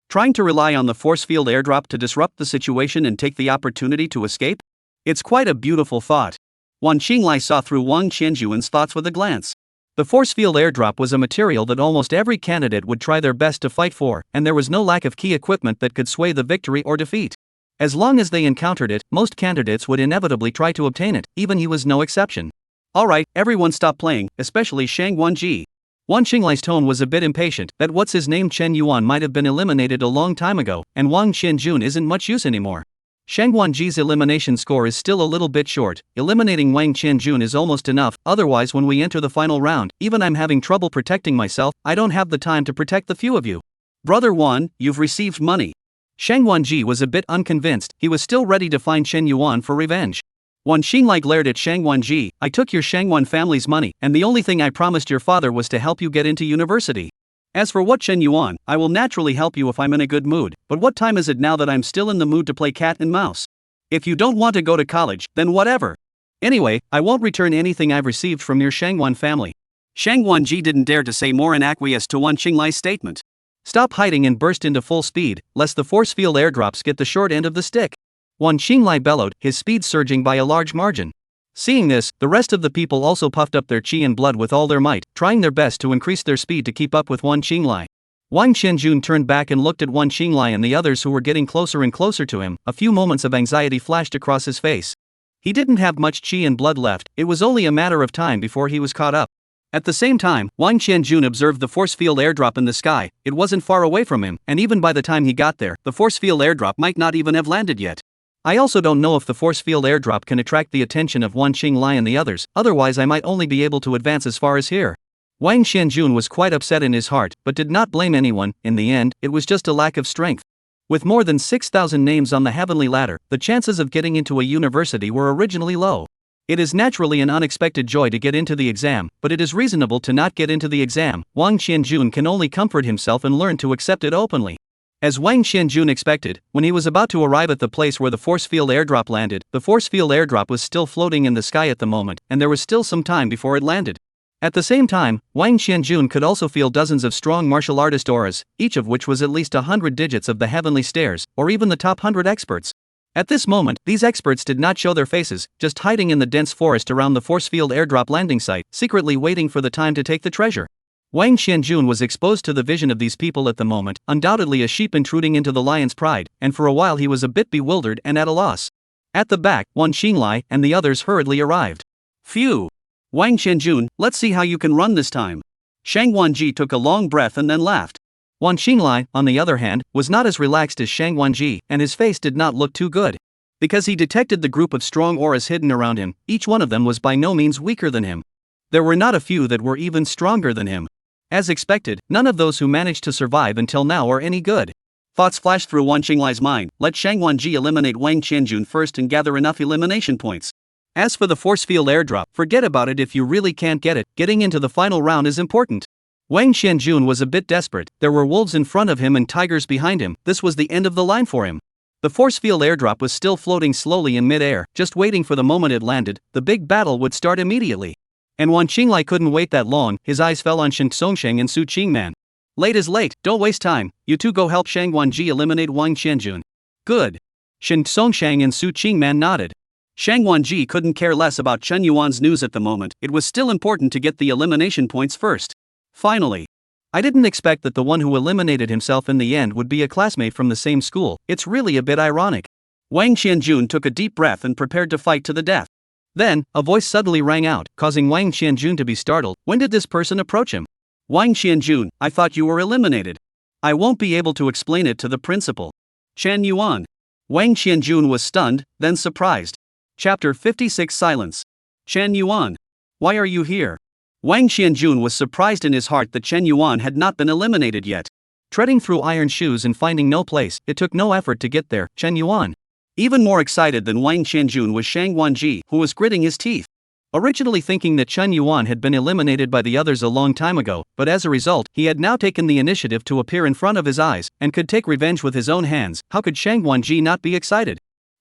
Trying to rely on the force field airdrop to disrupt the situation and take the opportunity to escape? It's quite a beautiful thought. Wan Qinglai saw through Wang Qianjun's thoughts with a glance. The force field airdrop was a material that almost every candidate would try their best to fight for, and there was no lack of key equipment that could sway the victory or defeat. As long as they encountered it, most candidates would inevitably try to obtain it, even he was no exception. Alright, everyone stop playing, especially Shang Guanji. Wan Qinglai's tone was a bit impatient, that what's his name Chen Yuan might have been eliminated a long time ago, and Wang Qianjun isn't much use anymore. Shang Guanji's elimination score is still a little bit short. Eliminating Wang Qianjun is almost enough, otherwise when we enter the final round, even I'm having trouble protecting myself, I don't have the time to protect the few of you. Brother Wan, you've received money. Shang Guanji was a bit unconvinced, he was still ready to find Chen Yuan for revenge. Wan Qinglai glared at Shang Guanji, I took your Shangwan family's money, and the only thing I promised your father was to help you get into university. As for what Chen Yuan, I will naturally help you if I'm in a good mood, but what time is it now that I'm still in the mood to play cat and mouse? If you don't want to go to college, then whatever. Anyway, I won't return anything I've received from your Shangwan family. Shang Guanji didn't dare to say more and acquiesced to Wan Qinglai's statement. Stop hiding and burst into full speed, lest the force field airdrops get the short end of the stick. Wan Qinglai bellowed, his speed surging by a large margin. Seeing this, the rest of the people also puffed up their chi and blood with all their might, trying their best to increase their speed to keep up with Wan Qinglai. Wang Qianjun turned back and looked at Wan Qinglai and the others who were getting closer and closer to him. A few moments of anxiety flashed across his face. He didn't have much chi and blood left, it was only a matter of time before he was caught up. At the same time, Wang Qianjun observed the force field airdrop in the sky. It wasn't far away from him, and even by the time he got there, the force field airdrop might not even have landed yet. I also don't know if the force field airdrop can attract the attention of Wan Qinglai and the others, otherwise I might only be able to advance as far as here. Wang Qianjun was quite upset in his heart, but did not blame anyone. In the end, it was just a lack of strength. With more than 6,000 names on the heavenly ladder, the chances of getting into a university were originally low. It is naturally an unexpected joy to get into the exam, but it is reasonable to not get into the exam. Wang Qianjun can only comfort himself and learn to accept it openly. As Wang Qianjun expected, when he was about to arrive at the place where the force field airdrop landed, the force field airdrop was still floating in the sky at the moment, and there was still some time before it landed. At the same time, Wang Qianjun could also feel dozens of strong martial artist auras, each of which was at least 100 digits of the heavenly stairs, or even the top 100 experts. At this moment, these experts did not show their faces, just hiding in the dense forest around the force field airdrop landing site, secretly waiting for the time to take the treasure. Wang Qianjun was exposed to the vision of these people at the moment, undoubtedly a sheep intruding into the lion's pride, and for a while he was a bit bewildered and at a loss. At the back, Wan Qinglai and the others hurriedly arrived. Phew! Wang Qianjun, let's see how you can run this time. Shang Guanji took a long breath and then laughed. Wan Qinglai, on the other hand, was not as relaxed as Shang Guanji, and his face did not look too good. Because he detected the group of strong auras hidden around him, each one of them was by no means weaker than him. There were not a few that were even stronger than him. As expected, none of those who managed to survive until now are any good. Thoughts flashed through Wan Qinglai's mind, let Shang Guanji eliminate Wang Qianjun first and gather enough elimination points. As for the force field airdrop, forget about it if you really can't get it, getting into the final round is important. Wang Qianjun was a bit desperate, there were wolves in front of him and tigers behind him, this was the end of the line for him. The force field airdrop was still floating slowly in mid-air, just waiting for the moment it landed. The big battle would start immediately. And Wan Qinglai couldn't wait that long. His eyes fell on Shen Songsheng and Su Qingman. Late is late, don't waste time. You two go help Shang Wanji eliminate Wang Qianjun. Good. Shen Songsheng and Su Qingman nodded. Shang Wanji couldn't care less about Chen Yuan's news at the moment. It was still important to get the elimination points first. Finally. I didn't expect that the one who eliminated himself in the end would be a classmate from the same school. It's really a bit ironic. Wang Qianjun took a deep breath and prepared to fight to the death. Then, a voice suddenly rang out, causing Wang Qianjun to be startled. When did this person approach him? Wang Qianjun, I thought you were eliminated. I won't be able to explain it to the principal. Chen Yuan. Wang Qianjun was stunned, then surprised. Chapter 56 Silence. Chen Yuan. Why are you here? Wang Qianjun was surprised in his heart that Chen Yuan had not been eliminated yet. Treading through iron shoes and finding no place, it took no effort to get there. Chen Yuan. Even more excited than Wang Qianjun was Shang Wanji, who was gritting his teeth. Originally thinking that Chen Yuan had been eliminated by the others a long time ago, but as a result, he had now taken the initiative to appear in front of his eyes, and could take revenge with his own hands. How could Shang Wanji not be excited?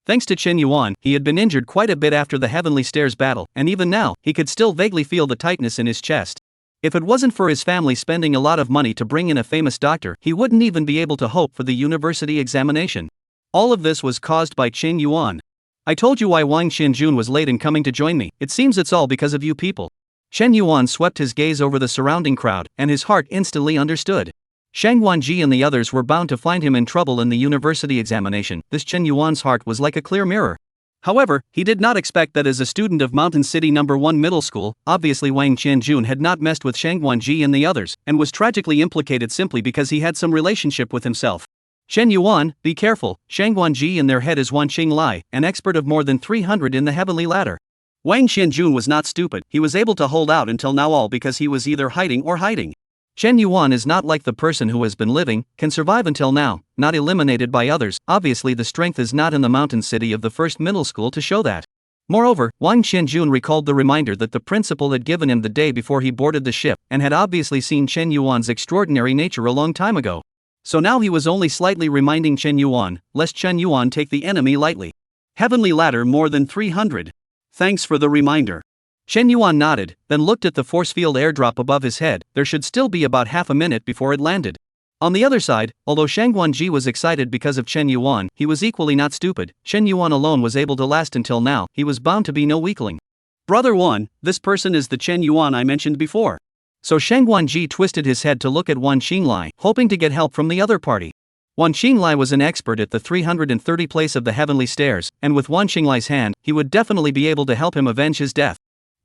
Thanks to Chen Yuan, he had been injured quite a bit after the Heavenly Stairs battle, and even now, he could still vaguely feel the tightness in his chest. If it wasn't for his family spending a lot of money to bring in a famous doctor, he wouldn't even be able to hope for the university examination. All of this was caused by Chen Yuan. I told you why Wang Qianjun was late in coming to join me. It seems it's all because of you people. Chen Yuan swept his gaze over the surrounding crowd, and his heart instantly understood. Shang Wanji and the others were bound to find him in trouble in the university examination. This Chen Yuan's heart was like a clear mirror. However, he did not expect that as a student of Mountain City No. 1 Middle School, obviously Wang Qianjun had not messed with Shang Wanji and the others, and was tragically implicated simply because he had some relationship with himself. Chen Yuan, be careful. Shang Wanji in their head is Wan Qinglai, an expert of more than 300 in the heavenly ladder. Wang Qianjun was not stupid. He was able to hold out until now, all because he was either hiding or hiding. Chen Yuan is not like the person who has been living, can survive until now, not eliminated by others. Obviously the strength is not in the mountain city of the first middle school to show that. Moreover, Wang Qianjun recalled the reminder that the principal had given him the day before he boarded the ship, and had obviously seen Chen Yuan's extraordinary nature a long time ago. So now he was only slightly reminding Chen Yuan, lest Chen Yuan take the enemy lightly. Heavenly ladder more than 300. Thanks for the reminder. Chen Yuan nodded, then looked at the force field airdrop above his head. There should still be about half a minute before it landed. On the other side, although Shang Wanji was excited because of Chen Yuan, he was equally not stupid. Chen Yuan alone was able to last until now. He was bound to be no weakling. Brother Wan, this person is the Chen Yuan I mentioned before. So Shang Wanji twisted his head to look at Wan Qinglai, hoping to get help from the other party. Wan Qinglai was an expert at the 330 place of the Heavenly Stairs, and with Wan Qinglai's hand, he would definitely be able to help him avenge his death.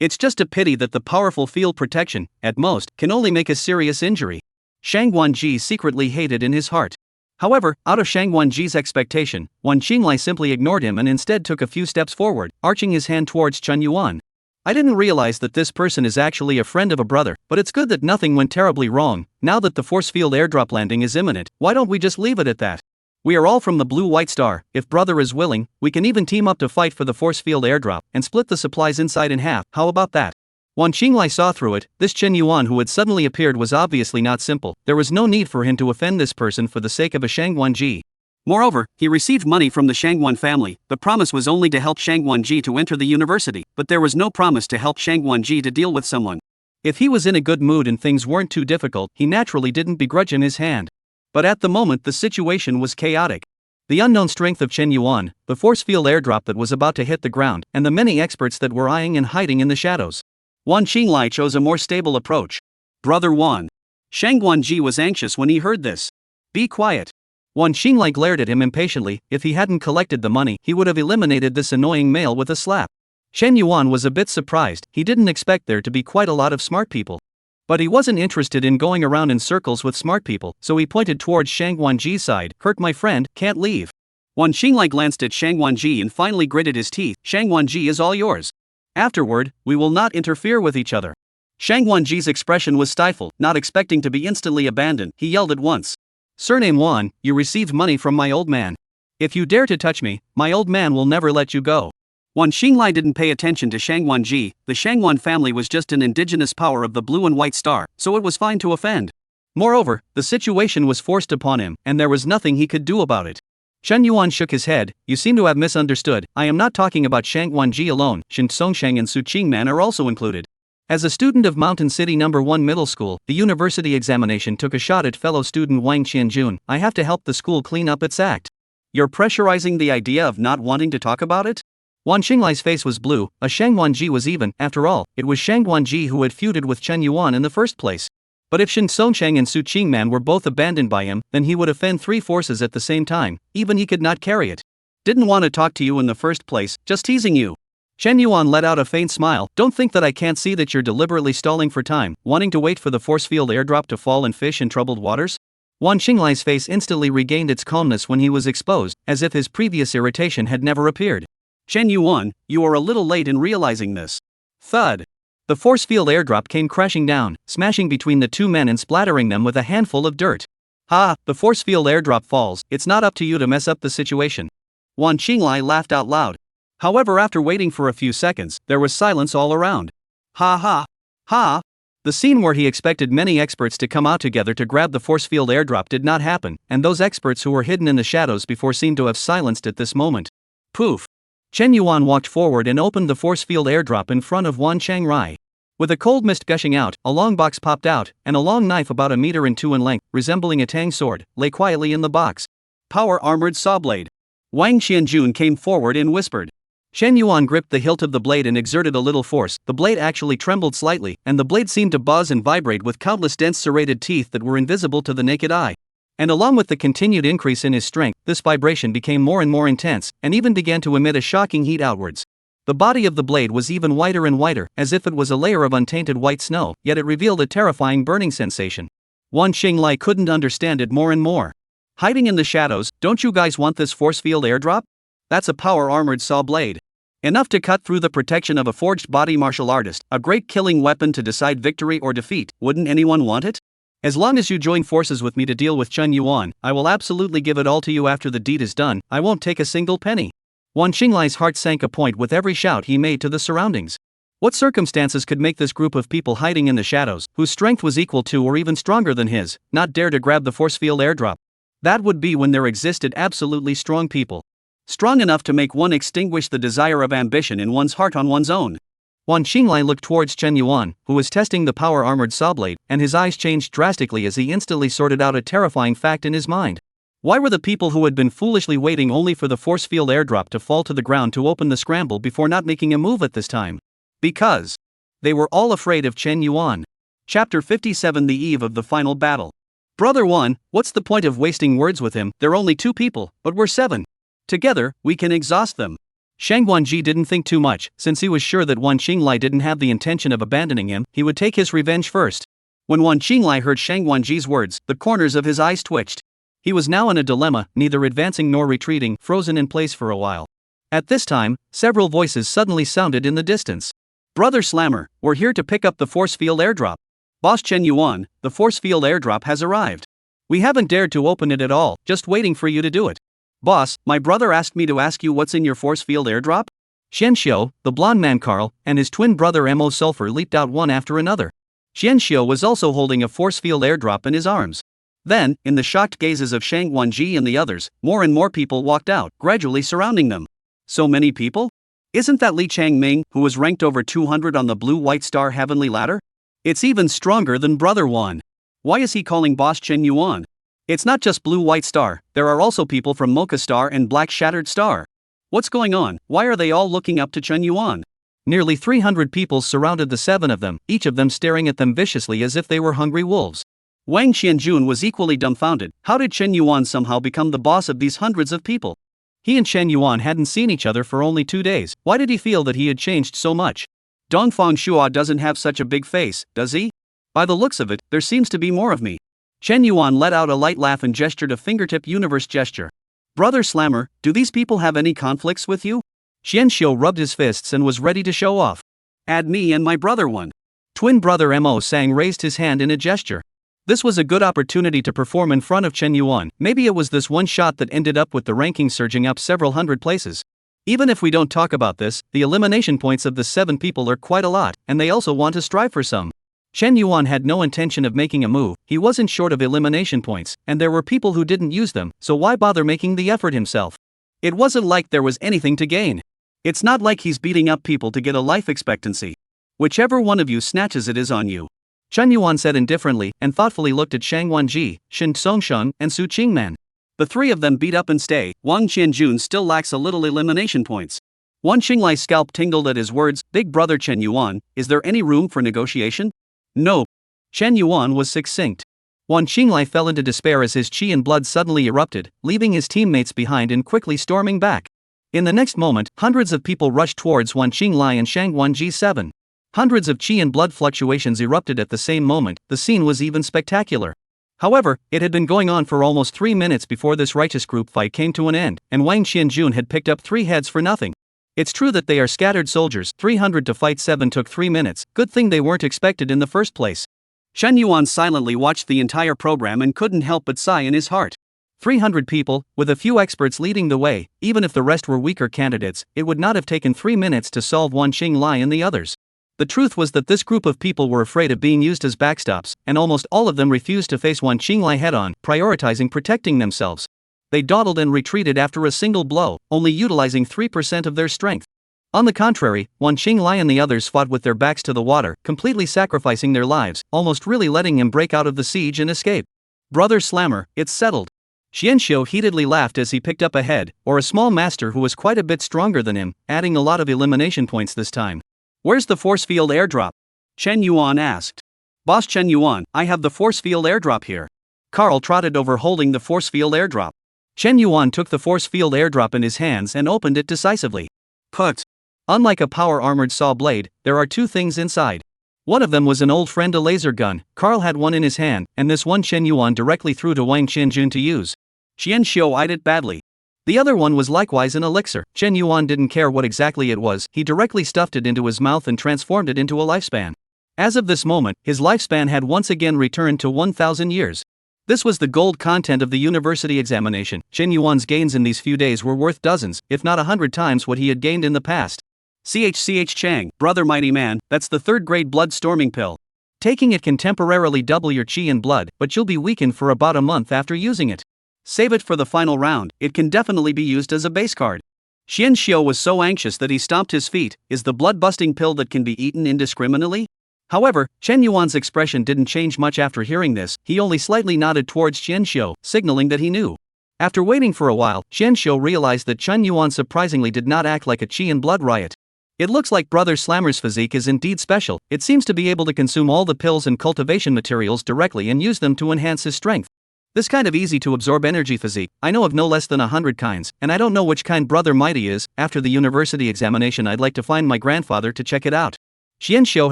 It's just a pity that the powerful field protection, at most, can only make a serious injury. Shang Wanji secretly hated in his heart. However, out of Shang Wanji's expectation, Wan Qinglai simply ignored him and instead took a few steps forward, arching his hand towards Chen Yuan. I didn't realize that this person is actually a friend of a brother, but it's good that nothing went terribly wrong. Now that the force field airdrop landing is imminent, why don't we just leave it at that? We are all from the Blue White Star. If brother is willing, we can even team up to fight for the force field airdrop, and split the supplies inside in half. How about that? Wan Qinglai saw through it. This Chen Yuan who had suddenly appeared was obviously not simple. There was no need for him to offend this person for the sake of a Shang Wanji. Moreover, he received money from the Shangwan family. The promise was only to help Shang Wanji to enter the university, but there was no promise to help Shang Wanji to deal with someone. If he was in a good mood and things weren't too difficult, he naturally didn't begrudge him his hand. But at the moment the situation was chaotic. The unknown strength of Chen Yuan, the force field airdrop that was about to hit the ground, and the many experts that were eyeing and hiding in the shadows. Wan Qinglai chose a more stable approach. Brother Wan. Shang Wanji was anxious when he heard this. Be quiet. Wan Qinglai glared at him impatiently. If he hadn't collected the money, he would have eliminated this annoying male with a slap. Chen Yuan was a bit surprised. He didn't expect there to be quite a lot of smart people. But he wasn't interested in going around in circles with smart people, so he pointed towards Shang Wanji's side. Kirk, my friend, can't leave. Wan Qinglai glanced at Shang Wanji and finally gritted his teeth. Shang Wanji is all yours. Afterward, we will not interfere with each other. Shang Wanji's expression was stifled, not expecting to be instantly abandoned. He yelled at once. Surname Wan, you received money from my old man. If you dare to touch me, my old man will never let you go. Wan Qinglai didn't pay attention to Shang Wanji. The Shangwan family was just an indigenous power of the Blue and White Star, so it was fine to offend. Moreover, the situation was forced upon him, and there was nothing he could do about it. Chen Yuan shook his head. You seem to have misunderstood. I am not talking about Shang Wanji alone. Shin Songsheng and Su Qingman are also included. As a student of Mountain City No. 1 Middle School, the university examination took a shot at fellow student Wang Qianjun. I have to help the school clean up its act. You're pressurizing the idea of not wanting to talk about it? Wan Qinglai's face was blue. A Shang Wanji was even. After all, it was Shang Wanji who had feuded with Chen Yuan in the first place. But if Shin Songsheng and Su Qingman were both abandoned by him, then he would offend three forces at the same time. Even he could not carry it. Didn't want to talk to you in the first place, just teasing you. Chen Yuan let out a faint smile. Don't think that I can't see that you're deliberately stalling for time, wanting to wait for the force field airdrop to fall and fish in troubled waters? Wan Qinglai's face instantly regained its calmness when he was exposed, as if his previous irritation had never appeared. Chen Yuan, you are a little late in realizing this. Thud. The force field airdrop came crashing down, smashing between the two men and splattering them with a handful of dirt. Ha, the force field airdrop falls, it's not up to you to mess up the situation. Wan Qinglai laughed out loud. However, after waiting for a few seconds, there was silence all around. Ha ha. Ha. The scene where he expected many experts to come out together to grab the force field airdrop did not happen, and those experts who were hidden in the shadows before seemed to have silenced at this moment. Poof. Chen Yuan walked forward and opened the force field airdrop in front of Wan Changrai. With a cold mist gushing out, a long box popped out, and a long knife about 1.2 meters in length, resembling a tang sword, lay quietly in the box. Power armored saw blade. Wang Qianjun came forward and whispered. Chen Yuan gripped the hilt of the blade and exerted a little force. The blade actually trembled slightly, and the blade seemed to buzz and vibrate with countless dense serrated teeth that were invisible to the naked eye. And along with the continued increase in his strength, this vibration became more and more intense, and even began to emit a shocking heat outwards. The body of the blade was even whiter and whiter, as if it was a layer of untainted white snow, yet it revealed a terrifying burning sensation. Wan Qinglai couldn't understand it more and more. Hiding in the shadows, don't you guys want this force field airdrop? That's a power armored saw blade. Enough to cut through the protection of a forged body martial artist, a great killing weapon to decide victory or defeat. Wouldn't anyone want it? As long as you join forces with me to deal with Chen Yuan, I will absolutely give it all to you after the deed is done. I won't take a single penny. Wan Qinglai's heart sank a point with every shout he made to the surroundings. What circumstances could make this group of people hiding in the shadows, whose strength was equal to or even stronger than his, not dare to grab the force field airdrop? That would be when there existed absolutely strong people. Strong enough to make one extinguish the desire of ambition in one's heart on one's own. Wan Qinglai looked towards Chen Yuan, who was testing the power-armored saw blade, and his eyes changed drastically as he instantly sorted out a terrifying fact in his mind. Why were the people who had been foolishly waiting only for the force field airdrop to fall to the ground to open the scramble before not making a move at this time? Because they were all afraid of Chen Yuan. Chapter 57, the eve of the final battle. Brother Wan, what's the point of wasting words with him? They're only 2 people, but we're 7. Together, we can exhaust them. Shang Guanji didn't think too much, since he was sure that Wan Qinglai didn't have the intention of abandoning him. He would take his revenge first. When Wan Qinglai heard Shang Guanji's words, the corners of his eyes twitched. He was now in a dilemma, neither advancing nor retreating, frozen in place for a while. At this time, several voices suddenly sounded in the distance. Brother Slammer, we're here to pick up the force field airdrop. Boss Chen Yuan, the force field airdrop has arrived. We haven't dared to open it at all, just waiting for you to do it. Boss, my brother asked me to ask you what's in your force field airdrop? Xianxiu, the blonde man Carl, and his twin brother Mo Sulfur leaped out one after another. Xianxiu was also holding a force field airdrop in his arms. Then, in the shocked gazes of Shang Guanji and the others, more and more people walked out, gradually surrounding them. So many people? Isn't that Li Changming, who was ranked over 200 on the Blue-White Star Heavenly Ladder? It's even stronger than Brother Wan. Why is he calling Boss Chen Yuan? It's not just Blue-White Star, there are also people from Mocha Star and Black Shattered Star. What's going on? Why are they all looking up to Chen Yuan? Nearly 300 people surrounded the 7 of them, each of them staring at them viciously as if they were hungry wolves. Wang Qianjun was equally dumbfounded. How did Chen Yuan somehow become the boss of these hundreds of people? He and Chen Yuan hadn't seen each other for only 2 days. Why did he feel that he had changed so much? Dongfang Shua doesn't have such a big face, does he? By the looks of it, there seems to be more of me. Chen Yuan let out a light laugh and gestured a fingertip universe gesture. Brother Slammer, do these people have any conflicts with you? Xianxiu rubbed his fists and was ready to show off. Add me and my brother one. Twin brother Mo Sang raised his hand in a gesture. This was a good opportunity to perform in front of Chen Yuan. Maybe it was this one shot that ended up with the ranking surging up several hundred places. Even if we don't talk about this, the elimination points of the 7 people are quite a lot, and they also want to strive for some. Chen Yuan had no intention of making a move, he wasn't short of elimination points, and there were people who didn't use them, so why bother making the effort himself? It wasn't like there was anything to gain. It's not like he's beating up people to get a life expectancy. Whichever one of you snatches it is on you. Chen Yuan said indifferently and thoughtfully looked at Shang Wanji, Shen Songshun, and Su Qingman. The three of them beat up and stay. Wang Qianjun still lacks a little elimination points. Wan Qinglai's scalp tingled at his words. Big brother Chen Yuan, is there any room for negotiation? No. Chen Yuan was succinct. Wan Qinglai fell into despair as his qi and blood suddenly erupted, leaving his teammates behind and quickly storming back. In the next moment, hundreds of people rushed towards Wan Qinglai and Shang Wanji 7. Hundreds of qi and blood fluctuations erupted at the same moment. The scene was even spectacular. However, it had been going on for almost 3 minutes before this righteous group fight came to an end, and Wang Qianjun had picked up 3 heads for nothing. It's true that they are scattered soldiers, 300 to fight 7 took 3 minutes, good thing they weren't expected in the first place. Shen Yuan silently watched the entire program and couldn't help but sigh in his heart. 300 people, with a few experts leading the way, even if the rest were weaker candidates, it would not have taken 3 minutes to solve Wan Qinglai and the others. The truth was that this group of people were afraid of being used as backstops, and almost all of them refused to face Wan Qinglai head-on, prioritizing protecting themselves. They dawdled and retreated after a single blow, only utilizing 3% of their strength. On the contrary, Wan Qinglai and the others fought with their backs to the water, completely sacrificing their lives, almost really letting him break out of the siege and escape. Brother Slammer, it's settled. Xianxiu heatedly laughed as he picked up a head, or a small master who was quite a bit stronger than him, adding a lot of elimination points this time. Where's the force field airdrop? Chen Yuan asked. Boss Chen Yuan, I have the force field airdrop here. Carl trotted over holding the force field airdrop. Chen Yuan took the force field airdrop in his hands and opened it decisively. Put. Unlike a power-armored saw blade, there are 2 things inside. One of them was an old friend, a laser gun. Carl had one in his hand, and this one Chen Yuan directly threw to Wang Qianjun to use. Xianxiu eyed it badly. The other one was likewise an elixir. Chen Yuan didn't care what exactly it was, he directly stuffed it into his mouth and transformed it into a lifespan. As of this moment, his lifespan had once again returned to 1,000 years. This was the gold content of the university examination. Chen Yuan's gains in these few days were worth dozens, if not 100 times what he had gained in the past. CHCH Chang, brother mighty man, that's the 3rd grade blood storming pill. Taking it can temporarily double your qi and blood, but you'll be weakened for about a month after using it. Save it for the final round, it can definitely be used as a base card. Xianxiu was so anxious that he stomped his feet. Is the blood-busting pill that can be eaten indiscriminately? However, Chen Yuan's expression didn't change much after hearing this, he only slightly nodded towards Xianxiu, signaling that he knew. After waiting for a while, Xianxiu realized that Chen Yuan surprisingly did not act like a qi and blood riot. It looks like Brother Slammer's physique is indeed special, it seems to be able to consume all the pills and cultivation materials directly and use them to enhance his strength. This kind of easy-to-absorb energy physique, I know of no less than 100 kinds, and I don't know which kind Brother Mighty is. After the university examination I'd like to find my grandfather to check it out. Xianxiu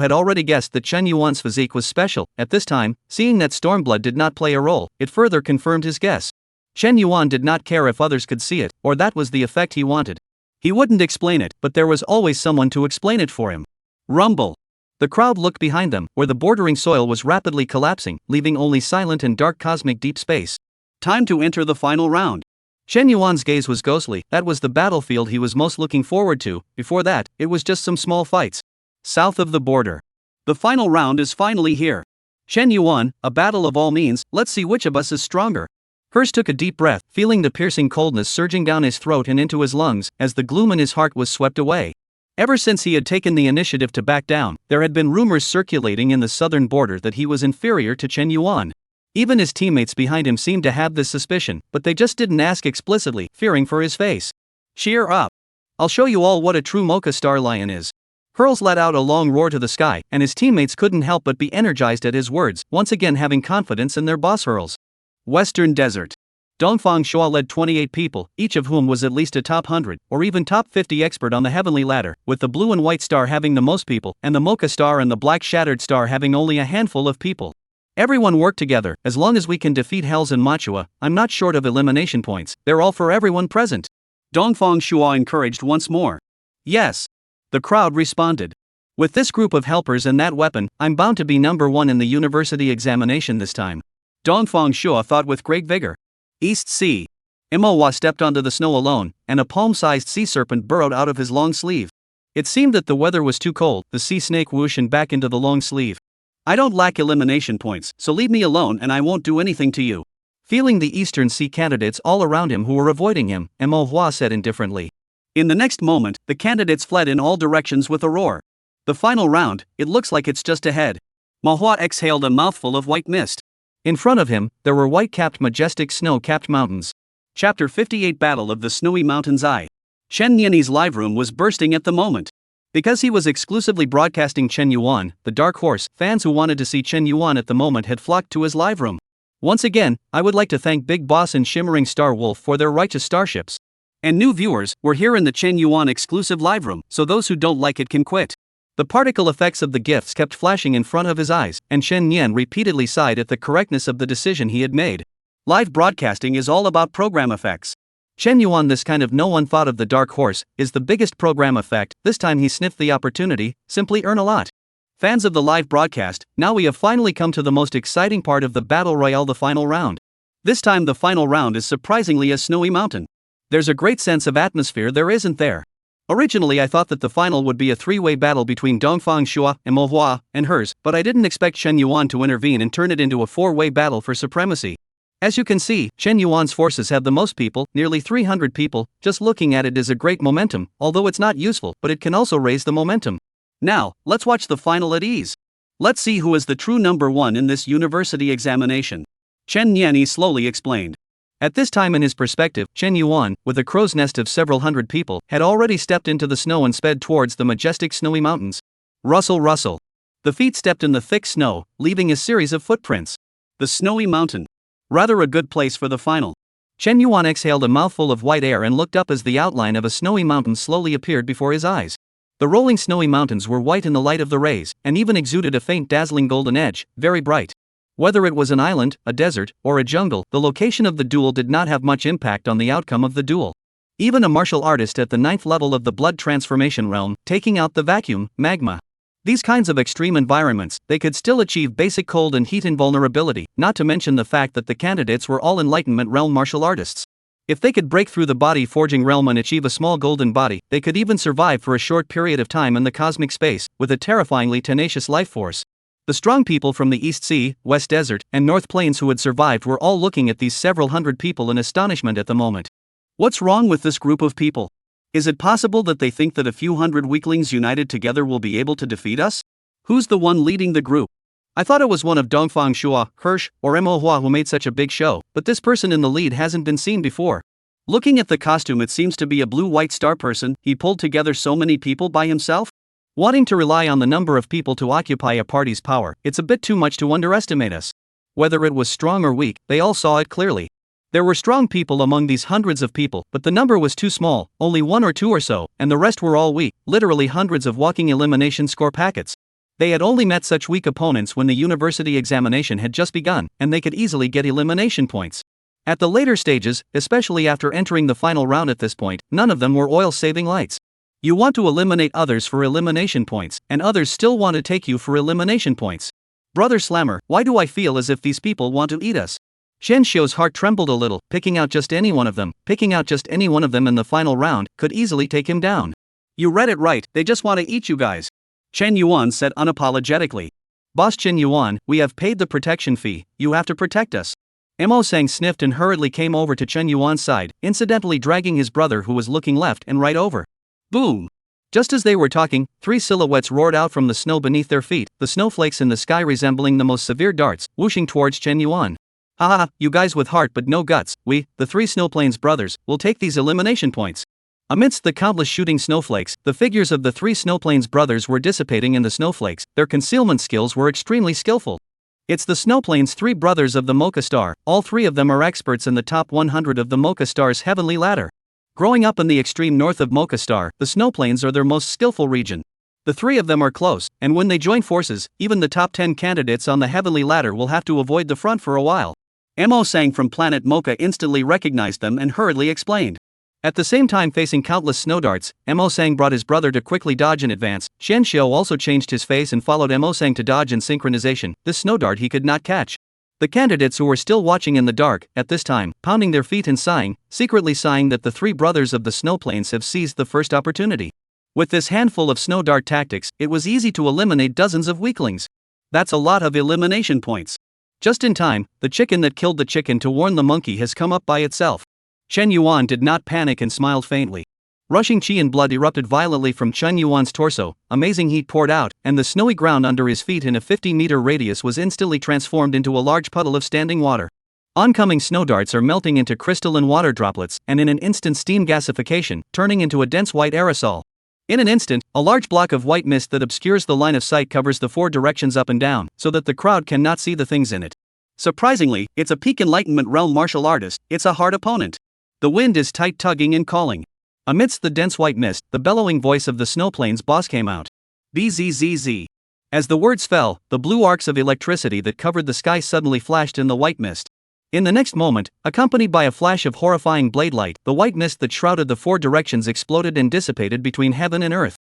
had already guessed that Chen Yuan's physique was special. At this time, seeing that Stormblood did not play a role, it further confirmed his guess. Chen Yuan did not care if others could see it, or that was the effect he wanted. He wouldn't explain it, but there was always someone to explain it for him. Rumble. The crowd looked behind them, where the bordering soil was rapidly collapsing, leaving only silent and dark cosmic deep space. Time to enter the final round. Chen Yuan's gaze was ghostly, that was the battlefield he was most looking forward to. Before that, it was just some small fights. South of the border. The final round is finally here. Chen Yuan, a battle of all means, let's see which of us is stronger. Hearst took a deep breath, feeling the piercing coldness surging down his throat and into his lungs, as the gloom in his heart was swept away. Ever since he had taken the initiative to back down, there had been rumors circulating in the southern border that he was inferior to Chen Yuan. Even his teammates behind him seemed to have this suspicion, but they just didn't ask explicitly, fearing for his face. Cheer up. I'll show you all what a true Mocha Star Lion is. Hurls let out a long roar to the sky, and his teammates couldn't help but be energized at his words, once again having confidence in their boss Hurls. Western Desert. Dongfang Shua led 28 people, each of whom was at least a top 100, or even top 50 expert on the heavenly ladder, with the blue and white star having the most people, and the Mocha Star and the black shattered star having only a handful of people. Everyone worked together. As long as we can defeat Hells and Machua, I'm not short of elimination points, they're all for everyone present. Dongfang Shua encouraged once more. Yes. The crowd responded. With this group of helpers and that weapon, I'm bound to be number 1 in the university examination this time. Dongfang Shua thought with great vigor. East Sea. Imowa stepped onto the snow alone, and a palm-sized sea serpent burrowed out of his long sleeve. It seemed that the weather was too cold, the sea snake whooshed back into the long sleeve. I don't lack elimination points, so leave me alone and I won't do anything to you. Feeling the Eastern Sea candidates all around him who were avoiding him, Manhwa said indifferently. In the next moment, the candidates fled in all directions with a roar. The final round, it looks like it's just ahead. Manhwa exhaled a mouthful of white mist. In front of him, there were white-capped majestic snow-capped mountains. Chapter 58 Battle of the Snowy Mountains. Chen Nian's live room was bursting at the moment. Because he was exclusively broadcasting Chen Yuan, the dark horse, fans who wanted to see Chen Yuan at the moment had flocked to his live room. Once again, I would like to thank Big Boss and Shimmering Star Wolf for their righteous starships. And new viewers, we're here in the Chen Yuan exclusive live room, so those who don't like it can quit. The particle effects of the gifts kept flashing in front of his eyes, and Chen Nian repeatedly sighed at the correctness of the decision he had made. Live broadcasting is all about program effects. Chen Yuan, this kind of no one thought of the dark horse, is the biggest program effect. This time he sniffed the opportunity, simply earn a lot. Fans of the live broadcast, now we have finally come to the most exciting part of the battle royale, the final round. This time the final round is surprisingly a snowy mountain. There's a great sense of atmosphere there isn't there. Originally I thought that the final would be a three-way battle between Dongfang Shua and Manhwa and hers, but I didn't expect Chen Yuan to intervene and turn it into a four-way battle for supremacy. As you can see, Chen Yuan's forces have the most people, nearly 300 people. Just looking at it is a great momentum, although it's not useful, but it can also raise the momentum. Now, let's watch the final at ease. Let's see who is the true number one in this university examination. Chen Nian slowly explained. At this time in his perspective, Chen Yuan, with a crow's nest of several hundred people, had already stepped into the snow and sped towards the majestic snowy mountains. Rustle, rustle. The feet stepped in the thick snow, leaving a series of footprints. The snowy mountain. Rather a good place for the final. Chen Yuan exhaled a mouthful of white air and looked up as the outline of a snowy mountain slowly appeared before his eyes. The rolling snowy mountains were white in the light of the rays, and even exuded a faint dazzling golden edge, very bright. Whether it was an island, a desert, or a jungle, the location of the duel did not have much impact on the outcome of the duel. Even a martial artist at the 9th level of the blood transformation realm, taking out the vacuum, magma. These kinds of extreme environments, they could still achieve basic cold and heat invulnerability, not to mention the fact that the candidates were all Enlightenment realm martial artists. If they could break through the body forging realm and achieve a small golden body, they could even survive for a short period of time in the cosmic space, with a terrifyingly tenacious life force. The strong people from the East Sea, West Desert, and North Plains who had survived were all looking at these several hundred people in astonishment at the moment. What's wrong with this group of people? Is it possible that they think that a few hundred weaklings united together will be able to defeat us? Who's the one leading the group? I thought it was one of Dongfang Shua, Hirsch, or Manhwa who made such a big show, but this person in the lead hasn't been seen before. Looking at the costume, it seems to be a blue-white star person. He pulled together so many people by himself? Wanting to rely on the number of people to occupy a party's power, it's a bit too much to underestimate us. Whether it was strong or weak, they all saw it clearly. There were strong people among these hundreds of people, but the number was too small, only one or two or so, and the rest were all weak, literally hundreds of walking elimination score packets. They had only met such weak opponents when the university examination had just begun, and they could easily get elimination points. At the later stages, especially after entering the final round at this point, none of them were oil-saving lights. You want to eliminate others for elimination points, and others still want to take you for elimination points. Brother Slammer, why do I feel as if these people want to eat us? Shen Xiu's heart trembled a little. Picking out just any one of them in the final round, could easily take him down. You read it right, they just want to eat you guys. Chen Yuan said unapologetically. Boss Chen Yuan, we have paid the protection fee, you have to protect us. Mo Sang sniffed and hurriedly came over to Chen Yuan's side, incidentally dragging his brother who was looking left and right over. Boom! Just as they were talking, three silhouettes roared out from the snow beneath their feet, the snowflakes in the sky resembling the most severe darts, whooshing towards Chen Yuan. Haha, you guys with heart but no guts, we, the three Snowplains brothers, will take these elimination points. Amidst the countless shooting snowflakes, the figures of the three Snowplains brothers were dissipating in the snowflakes. Their concealment skills were extremely skillful. It's the Snowplains' three brothers of the Mocha Star. All three of them are experts in the top 100 of the Mocha Star's heavenly ladder. Growing up in the extreme north of Mocha Star, the Snowplains are their most skillful region. The three of them are close, and when they join forces, even the top 10 candidates on the heavenly ladder will have to avoid the front for a while. Mo Sang from planet Mocha instantly recognized them and hurriedly explained. At the same time, facing countless snow darts, Mo Sang brought his brother to quickly dodge in advance. Shen Xiu also changed his face and followed Mo Sang to dodge in synchronization. This snow dart he could not catch. The candidates who were still watching in the dark, at this time, pounding their feet and sighing, secretly sighing that the three brothers of the Snowplains have seized the first opportunity. With this handful of snow dart tactics, it was easy to eliminate dozens of weaklings. That's a lot of elimination points. Just in time, the chicken that killed the chicken to warn the monkey has come up by itself. Chen Yuan did not panic and smiled faintly. Rushing chi and blood erupted violently from Chen Yuan's torso, amazing heat poured out, and the snowy ground under his feet in a 50-meter radius was instantly transformed into a large puddle of standing water. Oncoming snow darts are melting into crystalline water droplets, and in an instant steam gasification, turning into a dense white aerosol. In an instant, a large block of white mist that obscures the line of sight covers the four directions up and down, so that the crowd cannot see the things in it. Surprisingly, it's a peak Enlightenment realm martial artist, it's a hard opponent. The wind is tight tugging and calling. Amidst the dense white mist, the bellowing voice of the snowplane's boss came out. Bzzz. As the words fell, the blue arcs of electricity that covered the sky suddenly flashed in the white mist. In the next moment, accompanied by a flash of horrifying blade light, the white mist that shrouded the four directions exploded and dissipated between heaven and earth.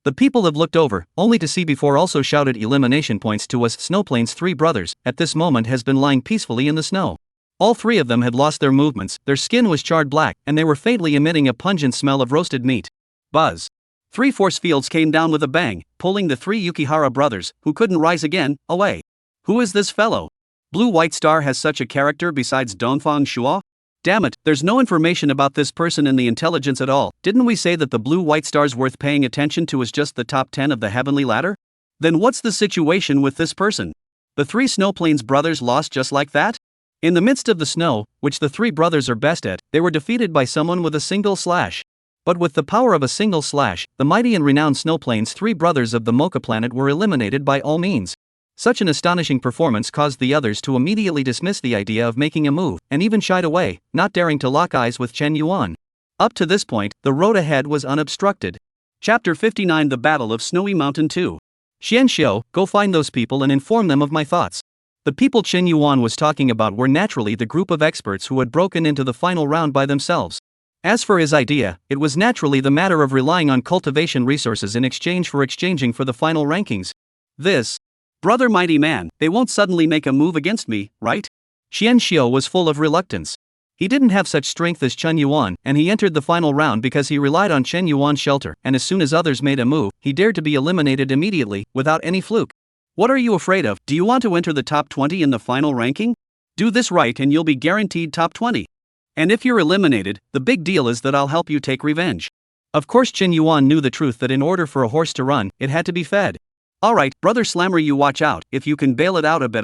The people have looked over, only to see before also shouted elimination points to us. Snowplane's three brothers, at this moment has been lying peacefully in the snow. All three of them had lost their movements, their skin was charred black, and they were faintly emitting a pungent smell of roasted meat. Buzz. 3 force fields came down with a bang, pulling the 3 Yukihara brothers, who couldn't rise again, away. Who is this fellow? Blue White Star has such a character besides Dongfang Shuo? Damn it, there's no information about this person in the intelligence at all. Didn't we say that the Blue White Star's worth paying attention to is just the top 10 of the heavenly ladder? Then what's the situation with this person? The 3 Snowplains brothers lost just like that? In the midst of the snow, which the 3 brothers are best at, they were defeated by someone with a single slash. But with the power of a single slash, the mighty and renowned Snowplains 3 brothers of the Mocha planet were eliminated by all means. Such an astonishing performance caused the others to immediately dismiss the idea of making a move, and even shied away, not daring to lock eyes with Chen Yuan. Up to this point, the road ahead was unobstructed. Chapter 59 The Battle of Snowy Mountain 2. Xianxiu, go find those people and inform them of my thoughts. The people Chen Yuan was talking about were naturally the group of experts who had broken into the final round by themselves. As for his idea, it was naturally the matter of relying on cultivation resources in exchange for exchanging for the final rankings. This, brother mighty man, they won't suddenly make a move against me, right? Xianxiu was full of reluctance. He didn't have such strength as Chen Yuan, and he entered the final round because he relied on Chen Yuan's shelter, and as soon as others made a move, he dared to be eliminated immediately, without any fluke. What are you afraid of? Do you want to enter the top 20 in the final ranking? Do this right and you'll be guaranteed top 20. And if you're eliminated, the big deal is that I'll help you take revenge. Of course Chen Yuan knew the truth that in order for a horse to run, it had to be fed. Alright, brother Slammer, you watch out, if you can bail it out a bit.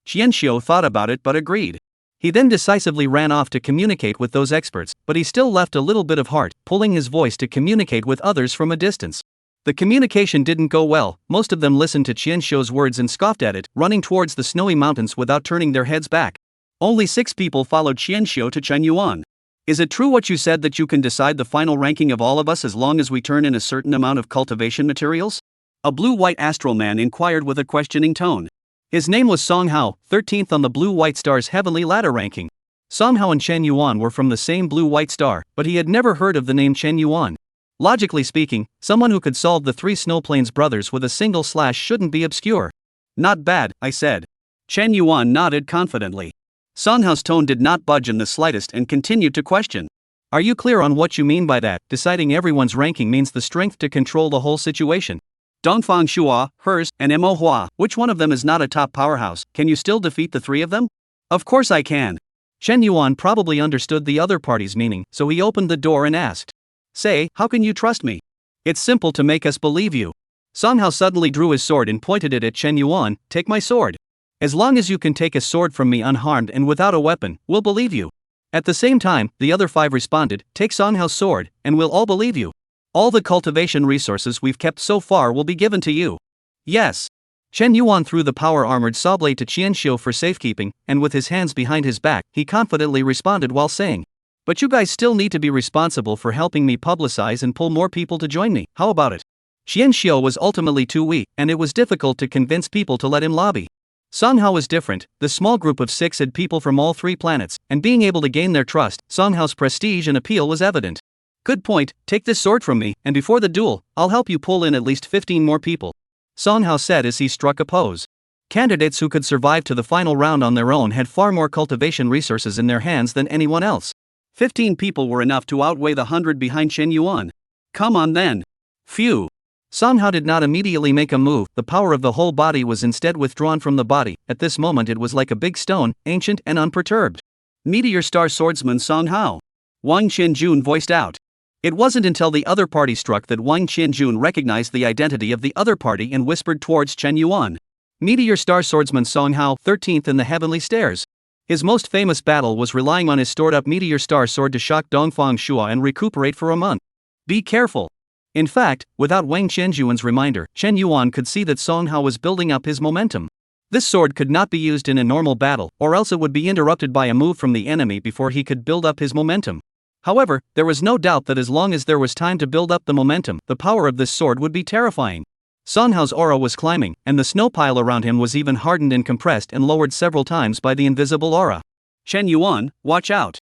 Xianxiu thought about it but agreed. He then decisively ran off to communicate with those experts, but he still left a little bit of heart, pulling his voice to communicate with others from a distance. The communication didn't go well, most of them listened to Xianxiu's words and scoffed at it, running towards the snowy mountains without turning their heads back. Only 6 people followed Xianxiu to Chen Yuan. Is it true what you said that you can decide the final ranking of all of us as long as we turn in a certain amount of cultivation materials? A blue-white astral man inquired with a questioning tone. His name was Song Hao, 13th on the Blue-White Star's heavenly ladder ranking. Song Hao and Chen Yuan were from the same Blue-White Star, but he had never heard of the name Chen Yuan. Logically speaking, someone who could solve the 3 Snowplains brothers with a single slash shouldn't be obscure. Not bad, I said. Chen Yuan nodded confidently. Song Hao's tone did not budge in the slightest and continued to question. Are you clear on what you mean by that? Deciding everyone's ranking means the strength to control the whole situation. Dongfang Shuo, hers, and Manhwa, which one of them is not a top powerhouse? Can you still defeat the 3 of them? Of course I can. Chen Yuan probably understood the other party's meaning, so he opened the door and asked. Say, how can you trust me? It's simple to make us believe you. Song Hao suddenly drew his sword and pointed it at Chen Yuan. Take my sword. As long as you can take a sword from me unharmed and without a weapon, we'll believe you. At the same time, the other 5 responded, take Song Hao's sword, and we'll all believe you. All the cultivation resources we've kept so far will be given to you. Yes. Chen Yuan threw the power-armored saw blade to Xianxiu for safekeeping, and with his hands behind his back, he confidently responded while saying, but you guys still need to be responsible for helping me publicize and pull more people to join me, how about it? Xianxiu was ultimately too weak, and it was difficult to convince people to let him lobby. Song Hao was different. The small group of 6 had people from all 3 planets, and being able to gain their trust, Song Hao's prestige and appeal was evident. Good point, take this sword from me, and before the duel, I'll help you pull in at least 15 more people. Song Hao said as he struck a pose. Candidates who could survive to the final round on their own had far more cultivation resources in their hands than anyone else. 15 people were enough to outweigh the 100 behind Chen Yuan. Come on then. Phew. Song Hao did not immediately make a move, the power of the whole body was instead withdrawn from the body. At this moment it was like a big stone, ancient and unperturbed. Meteor Star Swordsman Song Hao. Wang Qianjun voiced out. It wasn't until the other party struck that Wang Qianjun recognized the identity of the other party and whispered towards Chen Yuan. Meteor Star Swordsman Song Hao, 13th in the Heavenly Stairs. His most famous battle was relying on his stored-up Meteor Star Sword to shock Dongfang Shua and recuperate for a month. Be careful. In fact, without Wang Qianjuan's reminder, Chen Yuan could see that Song Hao was building up his momentum. This sword could not be used in a normal battle, or else it would be interrupted by a move from the enemy before he could build up his momentum. However, there was no doubt that as long as there was time to build up the momentum, the power of this sword would be terrifying. Song Hao's aura was climbing, and the snow pile around him was even hardened and compressed and lowered several times by the invisible aura. Chen Yuan, watch out.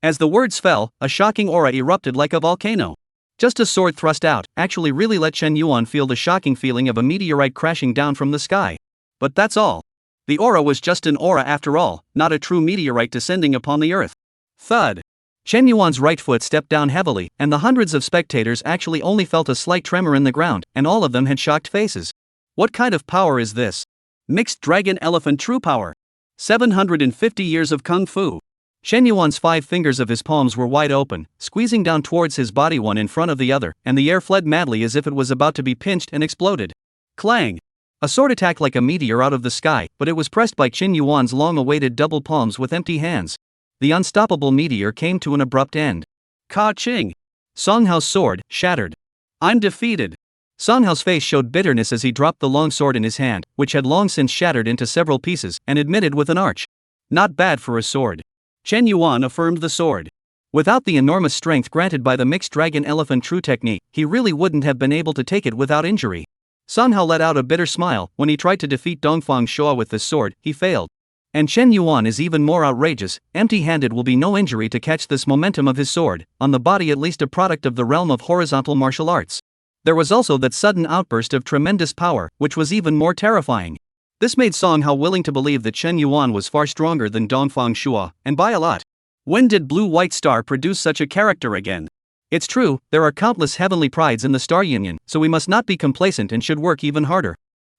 As the words fell, a shocking aura erupted like a volcano. Just a sword thrust out actually really let Chen Yuan feel the shocking feeling of a meteorite crashing down from the sky. But that's all. The aura was just an aura after all, not a true meteorite descending upon the earth. Thud. Chen Yuan's right foot stepped down heavily, and the hundreds of spectators actually only felt a slight tremor in the ground, and all of them had shocked faces. What kind of power is this? Mixed Dragon Elephant True Power. 750 years of Kung Fu. Chen Yuan's 5 fingers of his palms were wide open, squeezing down towards his body one in front of the other, and the air fled madly as if it was about to be pinched and exploded. Clang! A sword attacked like a meteor out of the sky, but it was pressed by Chen Yuan's long-awaited double palms with empty hands. The unstoppable meteor came to an abrupt end. Ka-ching! Song Hao's sword shattered. I'm defeated. Song Hao's face showed bitterness as he dropped the long sword in his hand, which had long since shattered into several pieces, and admitted with an arch. Not bad for a sword. Chen Yuan affirmed the sword. Without the enormous strength granted by the Mixed Dragon Elephant True technique, he really wouldn't have been able to take it without injury. Song Hao let out a bitter smile. When he tried to defeat Dongfang Shua with this sword, he failed. And Chen Yuan is even more outrageous. Empty-handed will be no injury to catch this momentum of his sword, on the body at least a product of the realm of horizontal martial arts. There was also that sudden outburst of tremendous power, which was even more terrifying. This made Song Hao willing to believe that Chen Yuan was far stronger than Dongfang Shua, and by a lot. When did Blue White Star produce such a character again? It's true, there are countless heavenly prides in the Star Union, so we must not be complacent and should work even harder.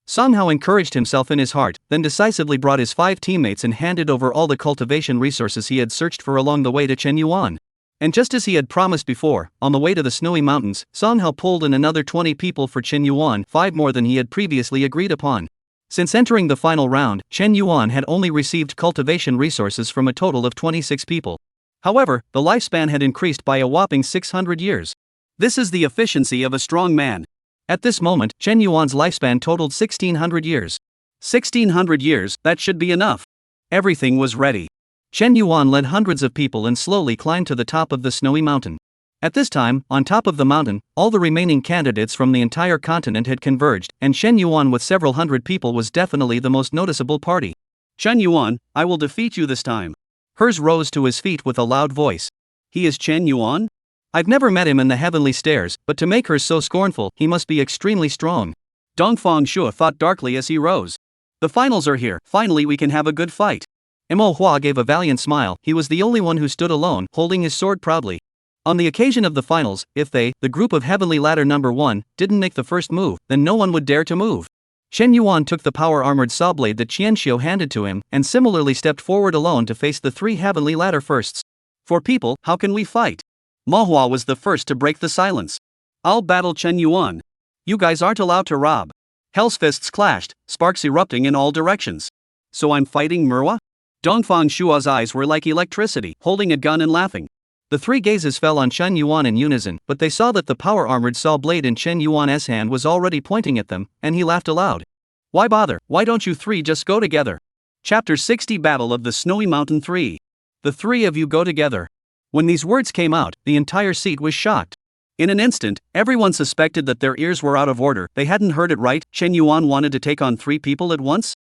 Song Hao encouraged himself in his heart, then decisively brought his 5 teammates and handed over all the cultivation resources he had searched for along the way to Chen Yuan. And just as he had promised before, on the way to the snowy mountains, Song Hao pulled in another 20 people for Chen Yuan, 5 more than he had previously agreed upon. Since entering the final round, Chen Yuan had only received cultivation resources from a total of 26 people. However, the lifespan had increased by a whopping 600 years. This is the efficiency of a strong man. At this moment, Chen Yuan's lifespan totaled 1600 years. 1600 years, that should be enough. Everything was ready. Chen Yuan led hundreds of people and slowly climbed to the top of the snowy mountain. At this time, on top of the mountain, all the remaining candidates from the entire continent had converged, and Chen Yuan with several hundred people was definitely the most noticeable party. Chen Yuan, I will defeat you this time. Hers rose to his feet with a loud voice. He is Chen Yuan? I've never met him in the heavenly stairs, but to make hers so scornful, he must be extremely strong. Dongfang Shua thought darkly as he rose. The finals are here, finally we can have a good fight. Manhwa gave a valiant smile. He was the only one who stood alone, holding his sword proudly. On the occasion of the finals, if they, the group of Heavenly Ladder number 1, didn't make the first move, then no one would dare to move. Chen Yuan took the power-armored saw blade that Qianxiu handed to him, and similarly stepped forward alone to face the 3 Heavenly Ladder firsts. For people, how can we fight? Manhwa was the first to break the silence. I'll battle Chen Yuan. You guys aren't allowed to rob. Hell's fists clashed, sparks erupting in all directions. So I'm fighting Manhwa? Dongfang Shua's eyes were like electricity, holding a gun and laughing. The 3 gazes fell on Chen Yuan in unison, but they saw that the power-armored saw blade in Chen Yuan's hand was already pointing at them, and he laughed aloud. Why bother? Why don't you 3 just go together? Chapter 60 Battle of the Snowy Mountain 3. The 3 of you go together. When these words came out, the entire seat was shocked. In an instant, everyone suspected that their ears were out of order. They hadn't heard it right. Chen Yuan wanted to take on 3 people at once?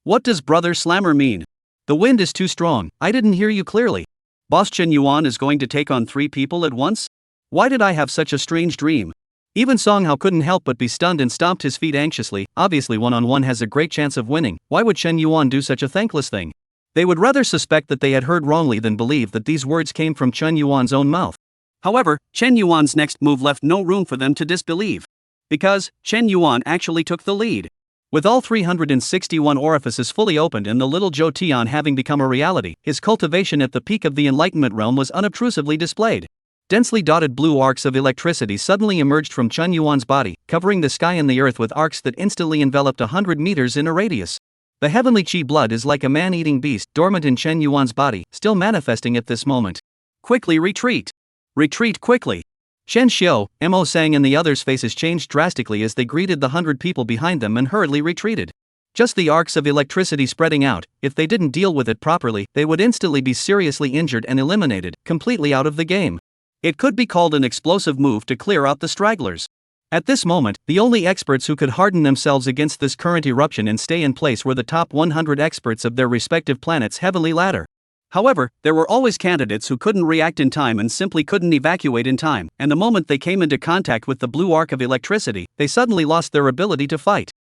What does Brother Slammer mean? The wind is too strong. I didn't hear you clearly. Boss Chen Yuan is going to take on 3 people at once? Why did I have such a strange dream? Even Song Hao couldn't help but be stunned and stomped his feet anxiously. Obviously one-on-one has a great chance of winning. Why would Chen Yuan do such a thankless thing? They would rather suspect that they had heard wrongly than believe that these words came from Chen Yuan's own mouth. However, Chen Yuan's next move left no room for them to disbelieve. Because Chen Yuan actually took the lead. With all 361 orifices fully opened and the little Zhou Tian having become a reality, his cultivation at the peak of the Enlightenment realm was unobtrusively displayed. Densely dotted blue arcs of electricity suddenly emerged from Chen Yuan's body, covering the sky and the earth with arcs that instantly enveloped 100 meters in a radius. The heavenly chi blood is like a man-eating beast, dormant in Chen Yuan's body, still manifesting at this moment. Quickly retreat! Retreat quickly! Shen Xiao, Mo Sang and the others' faces changed drastically as they greeted the 100 people behind them and hurriedly retreated. Just the arcs of electricity spreading out, if they didn't deal with it properly, they would instantly be seriously injured and eliminated, completely out of the game. It could be called an explosive move to clear out the stragglers. At this moment, the only experts who could harden themselves against this current eruption and stay in place were the top 100 experts of their respective planets' heavenly ladder. However, there were always candidates who couldn't react in time and simply couldn't evacuate in time, and the moment they came into contact with the blue arc of electricity, they suddenly lost their ability to fight.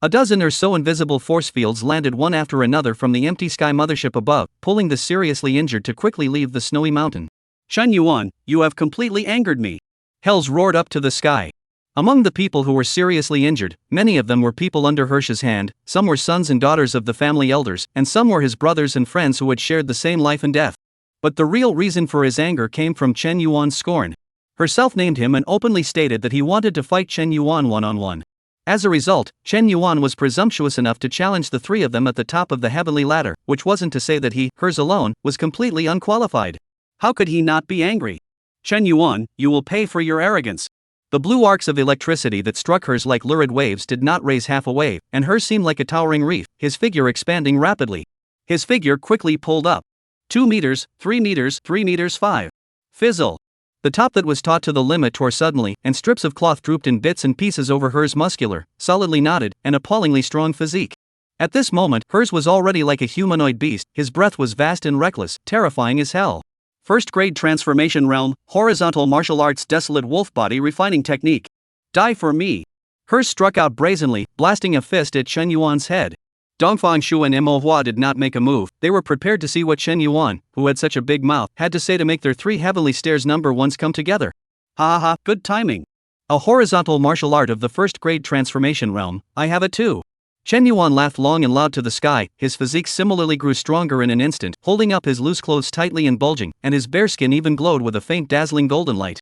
A dozen or so invisible force fields landed one after another from the empty sky mothership above, pulling the seriously injured to quickly leave the snowy mountain. Shen Yuan, you have completely angered me. Hells roared up to the sky. Among the people who were seriously injured, many of them were people under Hirsch's hand, some were sons and daughters of the family elders, and some were his brothers and friends who had shared the same life and death. But the real reason for his anger came from Chen Yuan's scorn. Herself named him and openly stated that he wanted to fight Chen Yuan one-on-one. As a result, Chen Yuan was presumptuous enough to challenge the three of them at the top of the heavenly ladder, which wasn't to say that he, hers alone, was completely unqualified. How could he not be angry? Chen Yuan, you will pay for your arrogance. The blue arcs of electricity that struck hers like lurid waves did not raise half a wave, and hers seemed like a towering reef, his figure expanding rapidly. His figure quickly pulled up. 2 meters, 3 meters, 3 meters 5. Fizzle. The top that was taut to the limit tore suddenly, and strips of cloth drooped in bits and pieces over hers muscular, solidly knotted, and appallingly strong physique. At this moment, hers was already like a humanoid beast, his breath was vast and reckless, terrifying as hell. First grade transformation realm, horizontal martial arts desolate wolf body refining technique. Die for me. Hers struck out brazenly, blasting a fist at Chen Yuan's head. Dongfang Shu and Manhwa did not make a move, they were prepared to see what Chen Yuan, who had such a big mouth, had to say to make their three heavenly stairs number ones come together. Ha ha ha, good timing. A horizontal martial art of the first grade transformation realm, I have it too. Chen Yuan laughed long and loud to the sky, his physique similarly grew stronger in an instant, holding up his loose clothes tightly and bulging, and his bare skin even glowed with a faint dazzling golden light.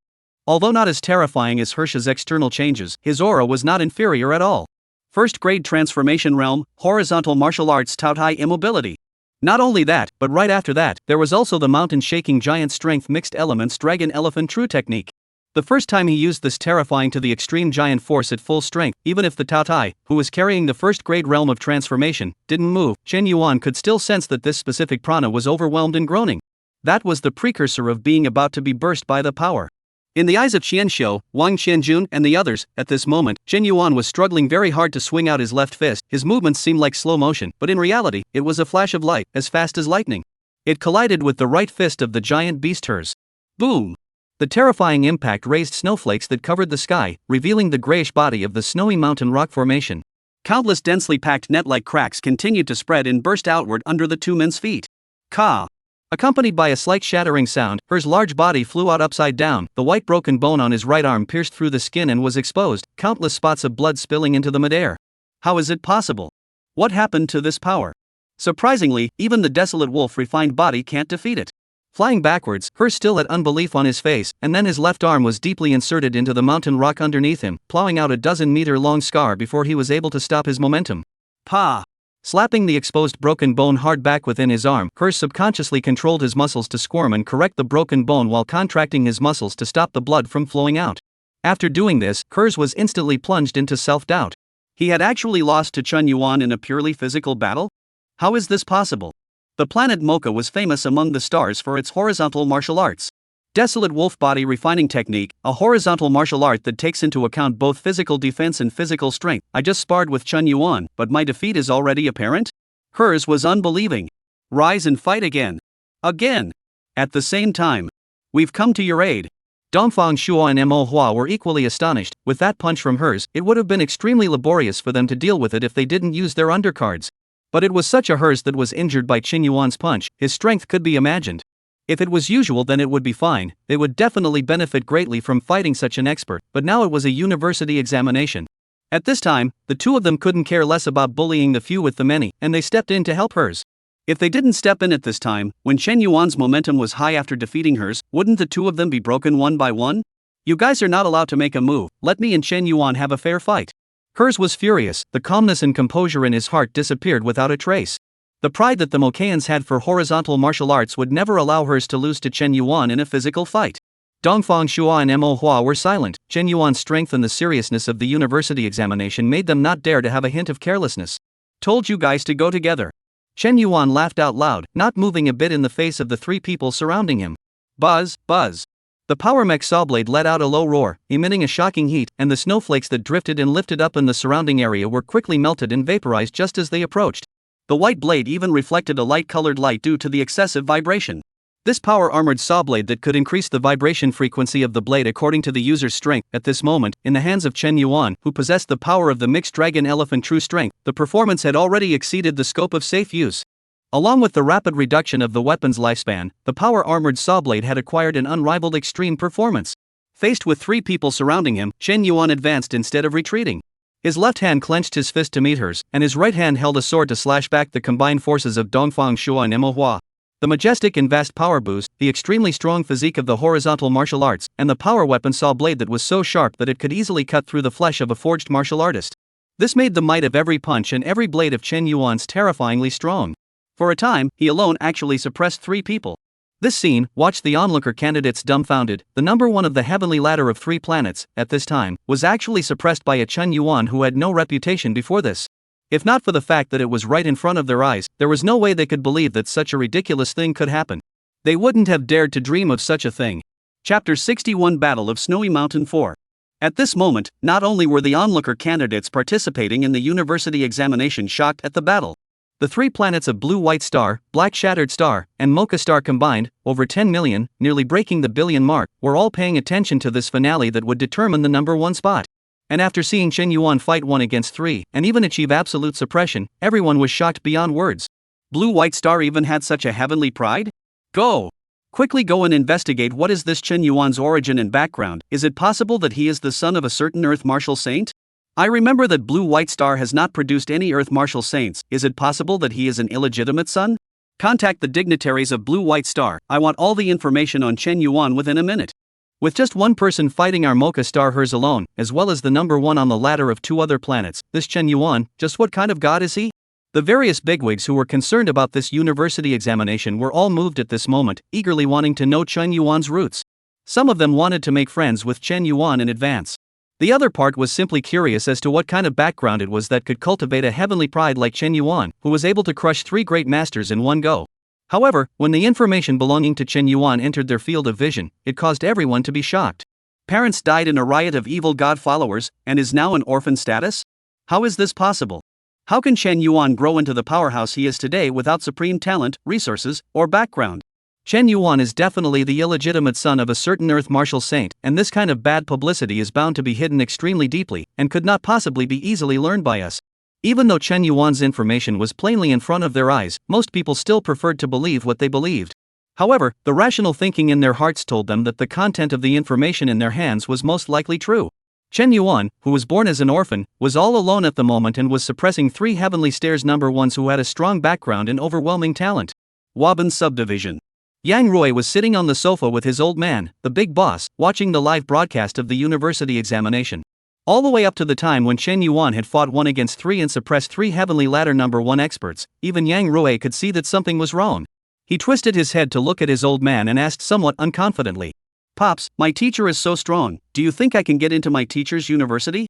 Although not as terrifying as Hirsch's external changes, his aura was not inferior at all. First grade transformation realm, horizontal martial arts tout high immobility. Not only that, but right after that, there was also the mountain shaking giant strength mixed elements dragon elephant true technique. The first time he used this terrifying to the extreme giant force at full strength, even if the Tao Tai, who was carrying the first grade realm of transformation, didn't move, Chen Yuan could still sense that this specific prana was overwhelmed and groaning. That was the precursor of being about to be burst by the power. In the eyes of Qian Xiu, Wang Qianjun and the others, at this moment, Chen Yuan was struggling very hard to swing out his left fist, his movements seemed like slow motion, but in reality, it was a flash of light, as fast as lightning. It collided with the right fist of the giant beast hers. Boom! The terrifying impact raised snowflakes that covered the sky, revealing the grayish body of the snowy mountain rock formation. Countless densely packed net-like cracks continued to spread and burst outward under the two men's feet. Ka! Accompanied by a slight shattering sound, hers large body flew out upside down, the white broken bone on his right arm pierced through the skin and was exposed, countless spots of blood spilling into the midair. How is it possible? What happened to this power? Surprisingly, even the desolate wolf refined body can't defeat it. Flying backwards, hers still had unbelief on his face, and then his left arm was deeply inserted into the mountain rock underneath him, plowing out a 12-meter-long scar before he was able to stop his momentum. Pa! Slapping the exposed broken bone hard back within his arm, hers subconsciously controlled his muscles to squirm and correct the broken bone while contracting his muscles to stop the blood from flowing out. After doing this, hers was instantly plunged into self-doubt. He had actually lost to Chen Yuan in a purely physical battle? How is this possible? The planet Mocha was famous among the stars for its horizontal martial arts. Desolate wolf body refining technique, a horizontal martial art that takes into account both physical defense and physical strength. I just sparred with Chen Yuan, but my defeat is already apparent? Hers was unbelieving. Rise and fight again. Again. At the same time. We've come to your aid. Dongfang Shuo and Mo Hua were equally astonished. With that punch from hers, it would have been extremely laborious for them to deal with it if they didn't use their undercards. But it was such a hers that was injured by Chen Yuan's punch, his strength could be imagined. If it was usual, then it would be fine. They would definitely benefit greatly from fighting such an expert, but now it was a university examination. At this time, the two of them couldn't care less about bullying the few with the many, and they stepped in to help hers. If they didn't step in at this time, when Chen Yuan's momentum was high after defeating hers, wouldn't the two of them be broken one by one? You guys are not allowed to make a move, let me and Chen Yuan have a fair fight. Hers was furious, the calmness and composure in his heart disappeared without a trace. The pride that the Mokeans had for horizontal martial arts would never allow hers to lose to Chen Yuan in a physical fight. Dongfang Shua and Manhwa were silent. Chen Yuan's strength and the seriousness of the university examination made them not dare to have a hint of carelessness. Told you guys to go together. Chen Yuan laughed out loud, not moving a bit in the face of the three people surrounding him. Buzz, buzz. The power mech sawblade let out a low roar, emitting a shocking heat, and the snowflakes that drifted and lifted up in the surrounding area were quickly melted and vaporized just as they approached. The white blade even reflected a light-colored light due to the excessive vibration. This power-armored saw blade that could increase the vibration frequency of the blade according to the user's strength. At this moment, in the hands of Chen Yuan, who possessed the power of the mixed dragon elephant true strength, the performance had already exceeded the scope of safe use. Along with the rapid reduction of the weapon's lifespan, the power-armored saw blade had acquired an unrivaled extreme performance. Faced with three people surrounding him, Chen Yuan advanced instead of retreating. His left hand clenched his fist to meet hers, and his right hand held a sword to slash back the combined forces of Dongfang Shua and Manhwa. The majestic and vast power boost, the extremely strong physique of the horizontal martial arts, and the power weapon saw blade that was so sharp that it could easily cut through the flesh of a forged martial artist. This made the might of every punch and every blade of Chen Yuan's terrifyingly strong. For a time, he alone actually suppressed three people. This scene, watched the onlooker candidates dumbfounded. The number one of the heavenly ladder of three planets, at this time, was actually suppressed by a Chen Yuan who had no reputation before this. If not for the fact that it was right in front of their eyes, there was no way they could believe that such a ridiculous thing could happen. They wouldn't have dared to dream of such a thing. Chapter 61 Battle of Snowy Mountain 4. At this moment, not only were the onlooker candidates participating in the university examination shocked at the battle. The three planets of Blue White Star, Black Shattered Star, and Mocha Star combined, over 10 million, nearly breaking the billion mark, were all paying attention to this finale that would determine the number one spot. And after seeing Chen Yuan fight 1 against 3, and even achieve absolute suppression, everyone was shocked beyond words. Blue White Star even had such a heavenly pride? Go! Quickly go and investigate what is this Chen Yuan's origin and background. Is it possible that he is the son of a certain Earth martial saint? I remember that Blue White Star has not produced any Earth martial saints. Is it possible that he is an illegitimate son? Contact the dignitaries of Blue White Star. I want all the information on Chen Yuan within a minute. With just one person fighting our Mocha Star hers alone, as well as the number one on the ladder of two other planets, this Chen Yuan, just what kind of god is he? The various bigwigs who were concerned about this university examination were all moved at this moment, eagerly wanting to know Chen Yuan's roots. Some of them wanted to make friends with Chen Yuan in advance. The other part was simply curious as to what kind of background it was that could cultivate a heavenly pride like Chen Yuan, who was able to crush three great masters in one go. However, when the information belonging to Chen Yuan entered their field of vision, it caused everyone to be shocked. Parents died in a riot of evil god followers, and is now in orphan status? How is this possible? How can Chen Yuan grow into the powerhouse he is today without supreme talent, resources, or background? Chen Yuan is definitely the illegitimate son of a certain Earth martial saint, and this kind of bad publicity is bound to be hidden extremely deeply, and could not possibly be easily learned by us. Even though Chen Yuan's information was plainly in front of their eyes, most people still preferred to believe what they believed. However, the rational thinking in their hearts told them that the content of the information in their hands was most likely true. Chen Yuan, who was born as an orphan, was all alone at the moment and was suppressing three heavenly stairs number ones who had a strong background and overwhelming talent. Waban Subdivision. Yang Rui was sitting on the sofa with his old man, the big boss, watching the live broadcast of the university examination. All the way up to the time when Chen Yuan had fought 1 against 3 and suppressed 3 heavenly ladder number 1 experts, even Yang Rui could see that something was wrong. He twisted his head to look at his old man and asked somewhat unconfidently, "Pops, my teacher is so strong, do you think I can get into my teacher's university?"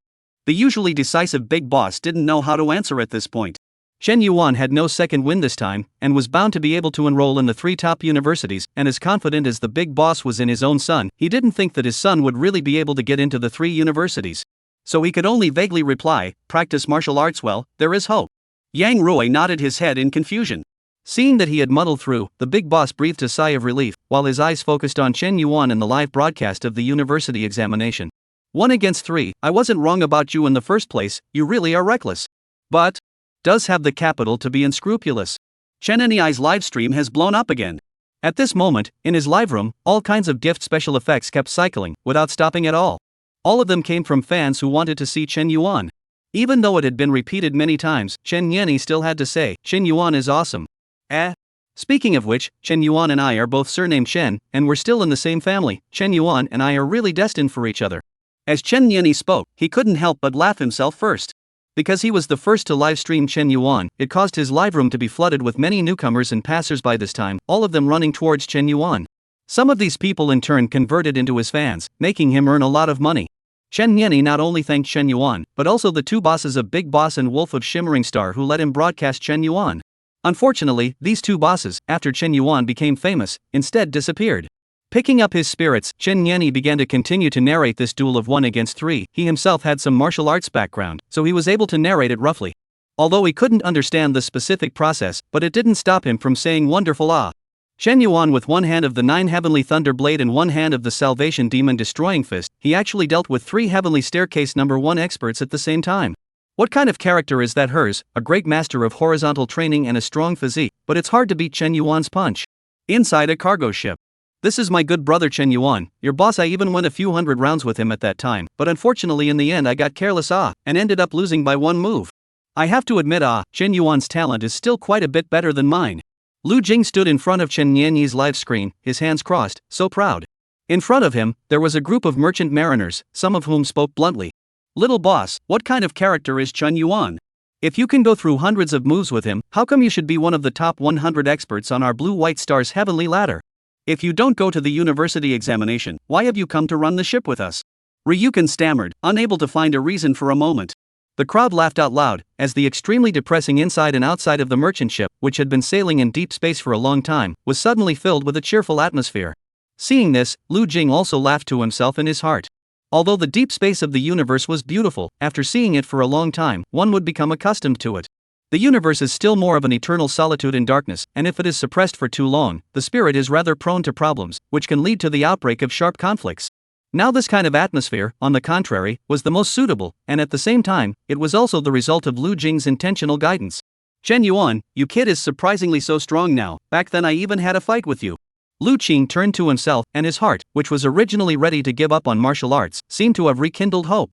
The usually decisive big boss didn't know how to answer at this point. Chen Yuan had no second wind this time, and was bound to be able to enroll in the 3 top universities, and as confident as the big boss was in his own son, he didn't think that his son would really be able to get into the 3 universities. So he could only vaguely reply, "Practice martial arts well, there is hope." Yang Rui nodded his head in confusion. Seeing that he had muddled through, the big boss breathed a sigh of relief, while his eyes focused on Chen Yuan in the live broadcast of the university examination. 1 against 3, I wasn't wrong about you in the first place, you really are reckless. But does have the capital to be unscrupulous. Chen Ni's livestream has blown up again. At this moment, in his live room, all kinds of gift special effects kept cycling, without stopping at all. All of them came from fans who wanted to see Chen Yuan. Even though it had been repeated many times, Chen Yanni still had to say, Chen Yuan is awesome. Speaking of which, Chen Yuan and I are both surnamed Chen, and we're still in the same family. Chen Yuan and I are really destined for each other. As Chen Yanni spoke, he couldn't help but laugh himself first. Because he was the first to live stream Chen Yuan, it caused his live room to be flooded with many newcomers and passers-by this time, all of them running towards Chen Yuan. Some of these people in turn converted into his fans, making him earn a lot of money. Chen Yanni not only thanked Chen Yuan, but also the two bosses of Big Boss and Wolf of Shimmering Star who let him broadcast Chen Yuan. Unfortunately, these two bosses, after Chen Yuan became famous, instead disappeared. Picking up his spirits, Chen Yanni began to continue to narrate this duel of 1 against 3. He himself had some martial arts background, so he was able to narrate it roughly. Although he couldn't understand the specific process, but it didn't stop him from saying wonderful ah. Chen Yuan with one hand of the 9 Heavenly Thunder Blade and one hand of the Salvation Demon Destroying Fist, he actually dealt with 3 Heavenly Staircase number 1 experts at the same time. What kind of character is that hers? A great master of horizontal training and a strong physique, but it's hard to beat Chen Yuan's punch. Inside a cargo ship. This is my good brother Chen Yuan, your boss. I even went a few hundred rounds with him at that time, but unfortunately in the end I got careless and ended up losing by 1 move. I have to admit Chen Yuan's talent is still quite a bit better than mine. Lu Jing stood in front of Chen Yanni's live screen, his hands crossed, so proud. In front of him, there was a group of merchant mariners, some of whom spoke bluntly. Little boss, what kind of character is Chen Yuan? If you can go through hundreds of moves with him, how come you should be one of the top 100 experts on our Blue White Star's heavenly ladder? If you don't go to the university examination, why have you come to run the ship with us? Ryukin stammered, unable to find a reason for a moment. The crowd laughed out loud, as the extremely depressing inside and outside of the merchant ship, which had been sailing in deep space for a long time, was suddenly filled with a cheerful atmosphere. Seeing this, Lu Jing also laughed to himself in his heart. Although the deep space of the universe was beautiful, after seeing it for a long time, one would become accustomed to it. The universe is still more of an eternal solitude and darkness, and if it is suppressed for too long, the spirit is rather prone to problems, which can lead to the outbreak of sharp conflicts. Now this kind of atmosphere, on the contrary, was the most suitable, and at the same time, it was also the result of Lu Jing's intentional guidance. Chen Yuan, you kid is surprisingly so strong now. Back then I even had a fight with you. Lu Qing turned to himself, and his heart, which was originally ready to give up on martial arts, seemed to have rekindled hope.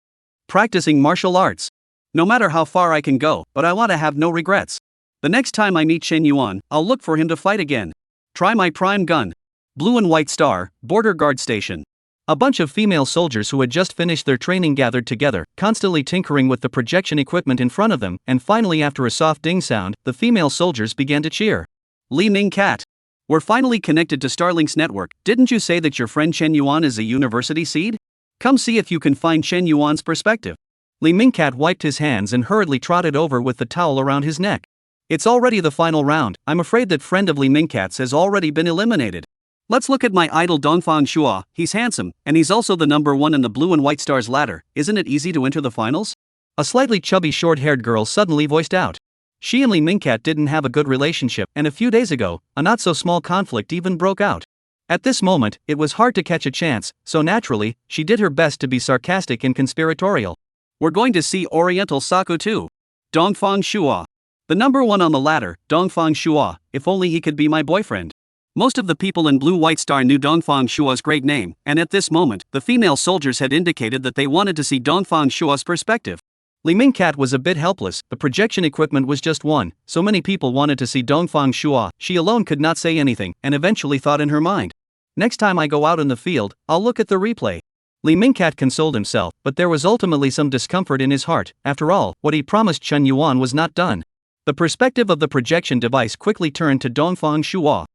Practicing martial arts. No matter how far I can go, but I want to have no regrets. The next time I meet Chen Yuan, I'll look for him to fight again. Try my prime gun. Blue and White Star, Border Guard Station. A bunch of female soldiers who had just finished their training gathered together, constantly tinkering with the projection equipment in front of them, and finally after a soft ding sound, the female soldiers began to cheer. Li Mingcat. We're finally connected to Starlink's network. Didn't you say that your friend Chen Yuan is a university seed? Come see if you can find Chen Yuan's perspective. Li Mingcat wiped his hands and hurriedly trotted over with the towel around his neck. It's already the final round. I'm afraid that friend of Li Mingcat's has already been eliminated. Let's look at my idol Dongfang Shua. He's handsome, and he's also the number 1 in the Blue and White Stars ladder. Isn't it easy to enter the finals? A slightly chubby short-haired girl suddenly voiced out. She and Li Mingcat didn't have a good relationship, and a few days ago, a not-so-small conflict even broke out. At this moment, it was hard to catch a chance, so naturally, she did her best to be sarcastic and conspiratorial. We're going to see Oriental Saku too. Dongfang Shua. The number 1 on the ladder, Dongfang Shua, if only he could be my boyfriend. Most of the people in Blue White Star knew Dongfang Shua's great name, and at this moment, the female soldiers had indicated that they wanted to see Dongfang Shua's perspective. Li Mingcat was a bit helpless. The projection equipment was just one, so many people wanted to see Dongfang Shua. She alone could not say anything, and eventually thought in her mind, next time I go out in the field, I'll look at the replay. Li Mingcat consoled himself, but there was ultimately some discomfort in his heart. After all, what he promised Chen Yuan was not done. The perspective of the projection device quickly turned to Dongfang Shua.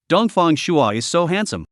Dongfang Shua is so handsome.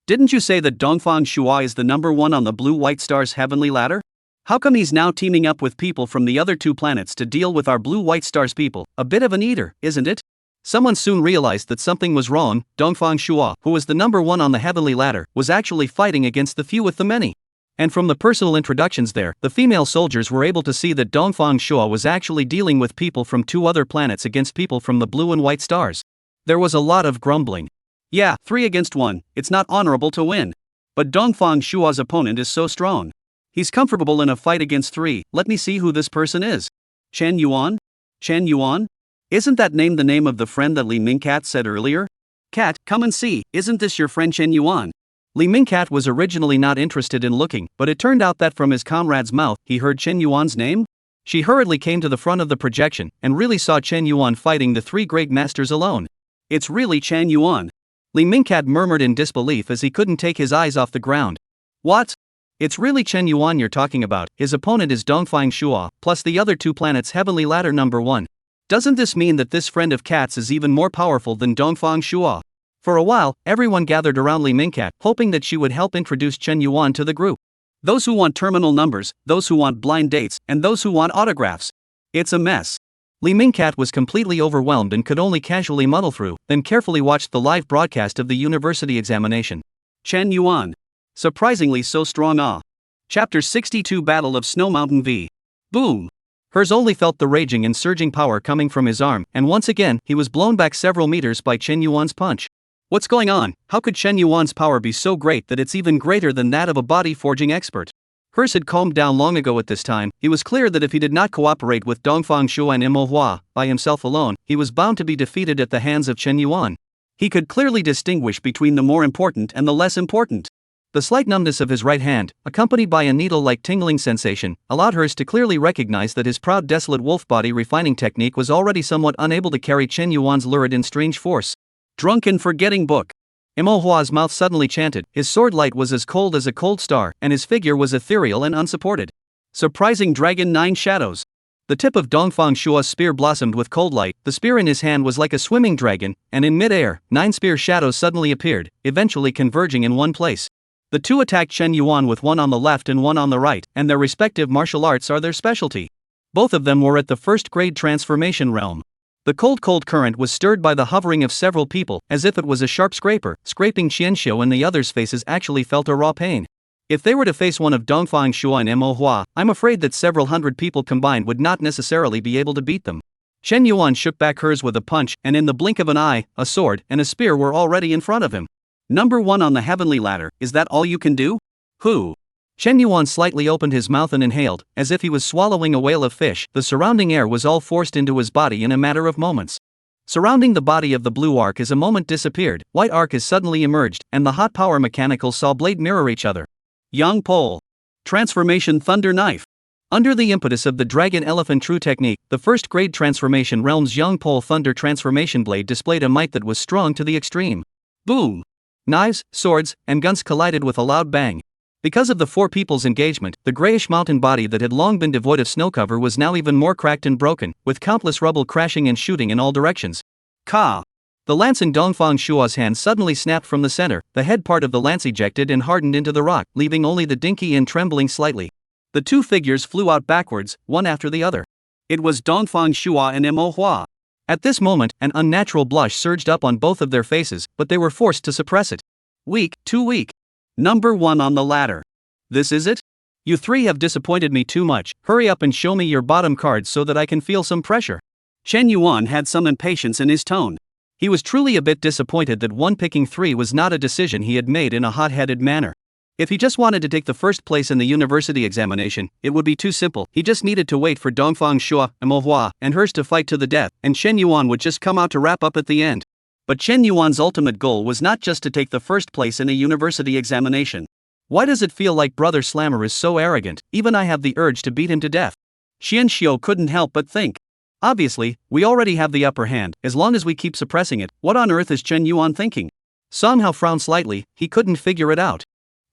Didn't you say that Dongfang Shua is the number 1 on the Blue White Star's heavenly ladder? How come he's now teaming up with people from the other 2 planets to deal with our Blue White Stars people? A bit of an eater, isn't it? Someone soon realized that something was wrong. Dongfang Shua, who was the number 1 on the heavenly ladder, was actually fighting against the few with the many. And from the personal introductions there, the female soldiers were able to see that Dongfang Shua was actually dealing with people from 2 other planets against people from the Blue and White Stars. There was a lot of grumbling. Yeah, 3 against 1, it's not honorable to win. But Dongfang Shua's opponent is so strong. He's comfortable in a fight against 3, let me see who this person is. Chen Yuan? Chen Yuan? Isn't that name the name of the friend that Li Mingcat said earlier? Cat, come and see, isn't this your friend Chen Yuan? Li Mingcat was originally not interested in looking, but it turned out that from his comrade's mouth, he heard Chen Yuan's name. She hurriedly came to the front of the projection, and really saw Chen Yuan fighting the three great masters alone. It's really Chen Yuan. Li Mingcat murmured in disbelief as he couldn't take his eyes off the ground. What? It's really Chen Yuan you're talking about. His opponent is Dongfang Shua, plus the other two planets Heavenly Ladder number 1. Doesn't this mean that this friend of Cat's is even more powerful than Dongfang Shua? For a while, everyone gathered around Li Mingcat, hoping that she would help introduce Chen Yuan to the group. Those who want terminal numbers, those who want blind dates, and those who want autographs. It's a mess. Li Mingcat was completely overwhelmed and could only casually muddle through, then carefully watched the live broadcast of the university examination. Chen Yuan. Surprisingly so strong. Chapter 62 Battle of Snow Mountain v. Boom. Hers only felt the raging and surging power coming from his arm, and once again, he was blown back several meters by Chen Yuan's punch. What's going on? How could Chen Yuan's power be so great that it's even greater than that of a body forging expert? Hers had calmed down long ago at this time. It was clear that if he did not cooperate with Dongfang Shua and Manhwa by himself alone, he was bound to be defeated at the hands of Chen Yuan. He could clearly distinguish between the more important and the less important. The slight numbness of his right hand, accompanied by a needle-like tingling sensation, allowed hers to clearly recognize that his proud desolate wolf body refining technique was already somewhat unable to carry Chen Yuan's lurid and strange force. Drunk and forgetting book. Manhwa's mouth suddenly chanted, his sword light was as cold as a cold star, and his figure was ethereal and unsupported. Surprising Dragon 9 Shadows. The tip of Dongfang Shua's spear blossomed with cold light, the spear in his hand was like a swimming dragon, and in mid-air, 9 spear shadows suddenly appeared, eventually converging in one place. The two attacked Chen Yuan with one on the left and one on the right, and their respective martial arts are their specialty. Both of them were at the first-grade transformation realm. The cold current was stirred by the hovering of several people, as if it was a sharp scraper, scraping Qianxiu and the others' faces actually felt a raw pain. If they were to face one of Dongfang Shua and Manhwa, I'm afraid that several hundred people combined would not necessarily be able to beat them. Chen Yuan shook back hers with a punch, and in the blink of an eye, a sword and a spear were already in front of him. Number 1 on the heavenly ladder, is that all you can do? Who? Chen Yuan slightly opened his mouth and inhaled, as if he was swallowing a whale of fish. The surrounding air was all forced into his body in a matter of moments. Surrounding the body of the blue arc as a moment disappeared, white arc has suddenly emerged, and the hot power mechanicals saw blade mirror each other. Yang Pole. Transformation Thunder Knife. Under the impetus of the Dragon Elephant True Technique, the first-grade transformation realm's Yang Pole Thunder Transformation Blade displayed a might that was strong to the extreme. Boom! Knives, swords, and guns collided with a loud bang. Because of the four people's engagement, the grayish mountain body that had long been devoid of snow cover was now even more cracked and broken, with countless rubble crashing and shooting in all directions. Ka! The lance in Dongfang Shua's hand suddenly snapped from the center, the head part of the lance ejected and hardened into the rock, leaving only the dinky end trembling slightly. The two figures flew out backwards, one after the other. It was Dongfang Shua and Manhwa. At this moment, an unnatural blush surged up on both of their faces, but they were forced to suppress it. Weak, too weak. Number 1 on the ladder. This is it? You three have disappointed me too much. Hurry up and show me your bottom cards so that I can feel some pressure. Chen Yuan had some impatience in his tone. He was truly a bit disappointed that one picking 3 was not a decision he had made in a hot-headed manner. If he just wanted to take the first place in the university examination, it would be too simple. He just needed to wait for Dongfang Shua, Manhwa, and hers to fight to the death, and Chen Yuan would just come out to wrap up at the end. But Chen Yuan's ultimate goal was not just to take the first place in a university examination. Why does it feel like Brother Slammer is so arrogant? Even I have the urge to beat him to death. Qianxiu couldn't help but think. Obviously, we already have the upper hand. As long as we keep suppressing it, what on earth is Chen Yuan thinking? Song Hao frowned slightly. He couldn't figure it out.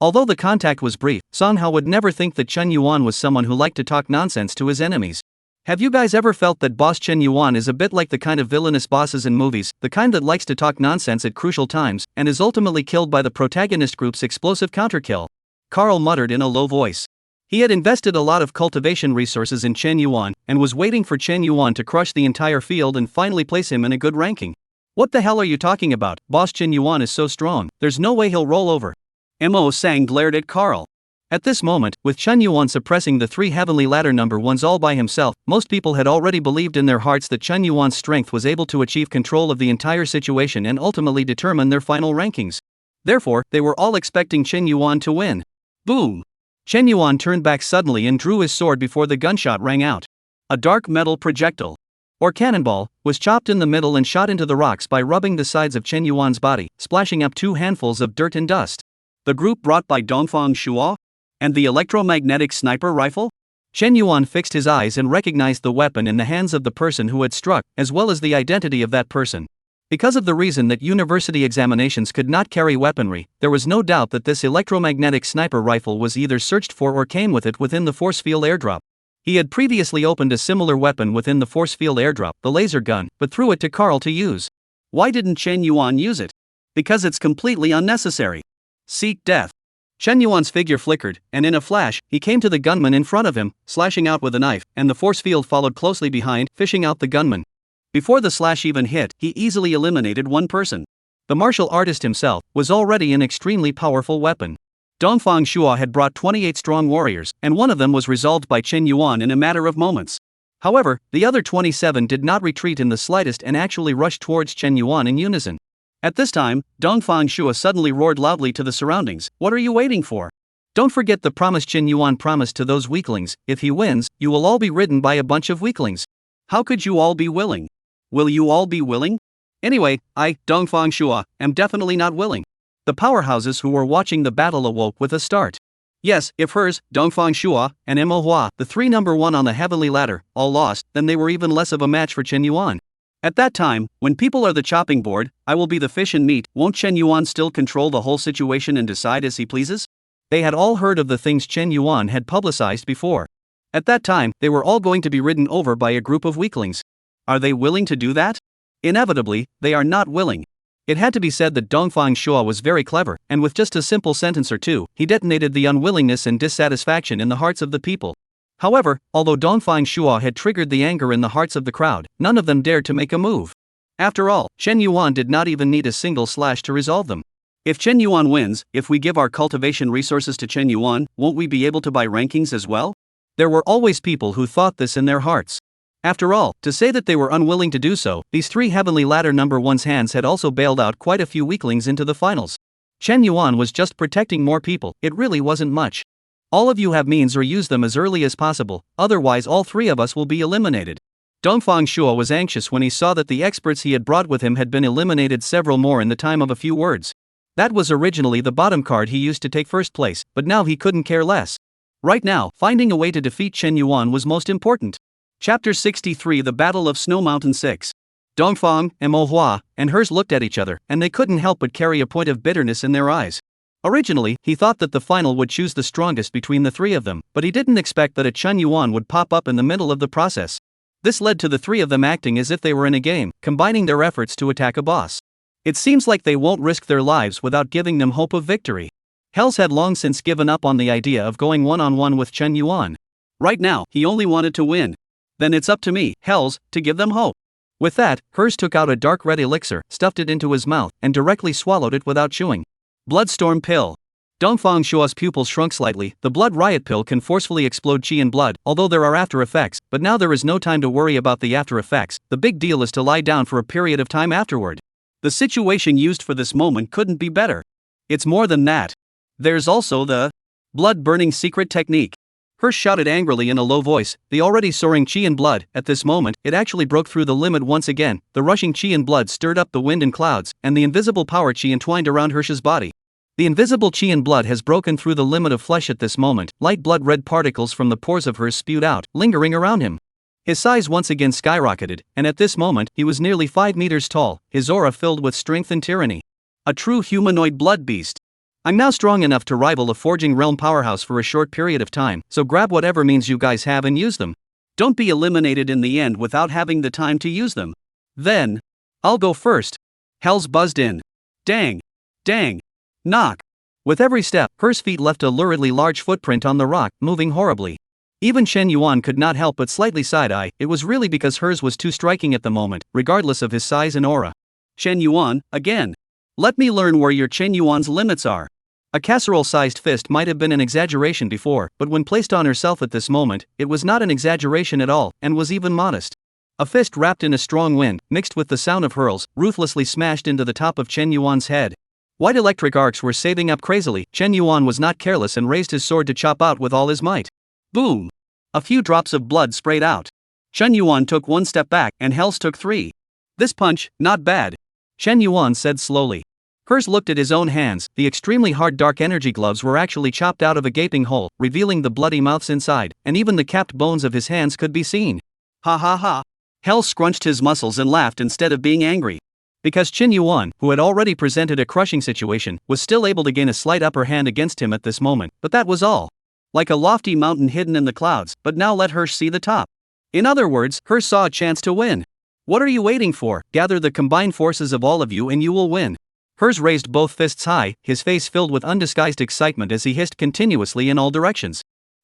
Although the contact was brief, Song Hao would never think that Chen Yuan was someone who liked to talk nonsense to his enemies. Have you guys ever felt that Boss Chen Yuan is a bit like the kind of villainous bosses in movies, the kind that likes to talk nonsense at crucial times, and is ultimately killed by the protagonist group's explosive counterkill? Carl muttered in a low voice. He had invested a lot of cultivation resources in Chen Yuan, and was waiting for Chen Yuan to crush the entire field and finally place him in a good ranking. What the hell are you talking about? Boss Chen Yuan is so strong, there's no way he'll roll over. Mo Sang glared at Carl. At this moment, with Chen Yuan suppressing the 3 heavenly ladder number 1s all by himself, most people had already believed in their hearts that Chen Yuan's strength was able to achieve control of the entire situation and ultimately determine their final rankings. Therefore, they were all expecting Chen Yuan to win. Boom! Chen Yuan turned back suddenly and drew his sword before the gunshot rang out. A dark metal projectile. or cannonball, was chopped in the middle and shot into the rocks by rubbing the sides of Chen Yuan's body, splashing up 2 handfuls of dirt and dust. The group brought by Dongfang Shuo? And the electromagnetic sniper rifle? Chen Yuan fixed his eyes and recognized the weapon in the hands of the person who had struck, as well as the identity of that person. Because of the reason that university examinations could not carry weaponry, there was no doubt that this electromagnetic sniper rifle was either searched for or came with it within the force field airdrop. He had previously opened a similar weapon within the force field airdrop, the laser gun, but threw it to Carl to use. Why didn't Chen Yuan use it? Because it's completely unnecessary. Seek death. Chen Yuan's figure flickered, and in a flash, he came to the gunman in front of him, slashing out with a knife, and the force field followed closely behind, fishing out the gunman. Before the slash even hit, he easily eliminated one person. The martial artist himself was already an extremely powerful weapon. Dongfang Shuo had brought 28 strong warriors, and one of them was resolved by Chen Yuan in a matter of moments. However, the other 27 did not retreat in the slightest and actually rushed towards Chen Yuan in unison. At this time, Dongfang Shuo suddenly roared loudly to the surroundings, "What are you waiting for? Don't forget the promise Chen Yuan promised to those weaklings. If he wins, you will all be ridden by a bunch of weaklings." How could you all be willing? Will you all be willing? Anyway, I, Dongfang Shuo, am definitely not willing. The powerhouses who were watching the battle awoke with a start. Yes, if hers, Dongfang Shuo, and Manhwa, the 3 number 1 on the heavenly ladder, all lost, then they were even less of a match for Chen Yuan. At that time, when people are the chopping board, I will be the fish and meat. Won't Chen Yuan still control the whole situation and decide as he pleases? They had all heard of the things Chen Yuan had publicized before. At that time, they were all going to be ridden over by a group of weaklings. Are they willing to do that? Inevitably, they are not willing. It had to be said that Dongfang Shuo was very clever, and with just a simple sentence or two, he detonated the unwillingness and dissatisfaction in the hearts of the people. However, although Dongfang Shuo had triggered the anger in the hearts of the crowd, none of them dared to make a move. After all, Chen Yuan did not even need a single slash to resolve them. If Chen Yuan wins, if we give our cultivation resources to Chen Yuan, won't we be able to buy rankings as well? There were always people who thought this in their hearts. After all, to say that they were unwilling to do so, these 3 heavenly ladder number 1's hands had also bailed out quite a few weaklings into the finals. Chen Yuan was just protecting more people, it really wasn't much. All of you have means or use them as early as possible, otherwise all 3 of us will be eliminated. Dongfang Shuo was anxious when he saw that the experts he had brought with him had been eliminated, several more in the time of a few words. That was originally the bottom card he used to take first place, but now he couldn't care less. Right now, finding a way to defeat Chen Yuan was most important. Chapter 63, The Battle of Snow Mountain 6. Dongfang, and Manhwa, and hers looked at each other, and they couldn't help but carry a point of bitterness in their eyes. Originally, he thought that the final would choose the strongest between the 3 of them, but he didn't expect that a Chen Yuan would pop up in the middle of the process. This led to the 3 of them acting as if they were in a game, combining their efforts to attack a boss. It seems like they won't risk their lives without giving them hope of victory. Hells had long since given up on the idea of going one-on-one with Chen Yuan. Right now, he only wanted to win. Then it's up to me, Hells, to give them hope. With that, hers took out a dark red elixir, stuffed it into his mouth, and directly swallowed it without chewing. Bloodstorm pill. Dongfang Shuo's pupils shrunk slightly. The blood riot pill can forcefully explode chi and blood, although there are after effects, but now there is no time to worry about the after effects. The big deal is to lie down for a period of time afterward. The situation used for this moment couldn't be better. It's more than that. There's also the blood-burning secret technique. Hirsch shouted angrily in a low voice, the already soaring chi and blood. At this moment, it actually broke through the limit once again. The rushing chi and blood stirred up the wind and clouds, and the invisible power chi entwined around Hirsch's body. The invisible chi and blood has broken through the limit of flesh at this moment. Light blood-red particles from the pores of Hirsch spewed out, lingering around him. His size once again skyrocketed, and at this moment, he was nearly 5 meters tall, his aura filled with strength and tyranny. A true humanoid blood beast. I'm now strong enough to rival a forging realm powerhouse for a short period of time, so grab whatever means you guys have and use them. Don't be eliminated in the end without having the time to use them. Then, I'll go first. Hells buzzed in. Dang. Dang. Knock. With every step, Hirsch's feet left a luridly large footprint on the rock, moving horribly. Even Chen Yuan could not help but slightly side-eye. It was really because hers was too striking at the moment, regardless of his size and aura. Chen Yuan, again. Let me learn where your Chen Yuan's limits are. A casserole-sized fist might have been an exaggeration before, but when placed on herself at this moment, it was not an exaggeration at all, and was even modest. A fist wrapped in a strong wind, mixed with the sound of hurls, ruthlessly smashed into the top of Chen Yuan's head. White electric arcs were saving up crazily. Chen Yuan was not careless and raised his sword to chop out with all his might. Boom! A few drops of blood sprayed out. Chen Yuan took one step back and Hells took three. This punch, not bad, Chen Yuan said slowly. Hers looked at his own hands. The extremely hard dark energy gloves were actually chopped out of a gaping hole, revealing the bloody mouths inside, and even the capped bones of his hands could be seen. Ha ha ha. Hell scrunched his muscles and laughed instead of being angry. Because Chen Yuan, who had already presented a crushing situation, was still able to gain a slight upper hand against him at this moment, but that was all. Like a lofty mountain hidden in the clouds, but now let Hirsch see the top. In other words, Hirsch saw a chance to win. What are you waiting for? Gather the combined forces of all of you and you will win. Hers raised both fists high, his face filled with undisguised excitement as he hissed continuously in all directions.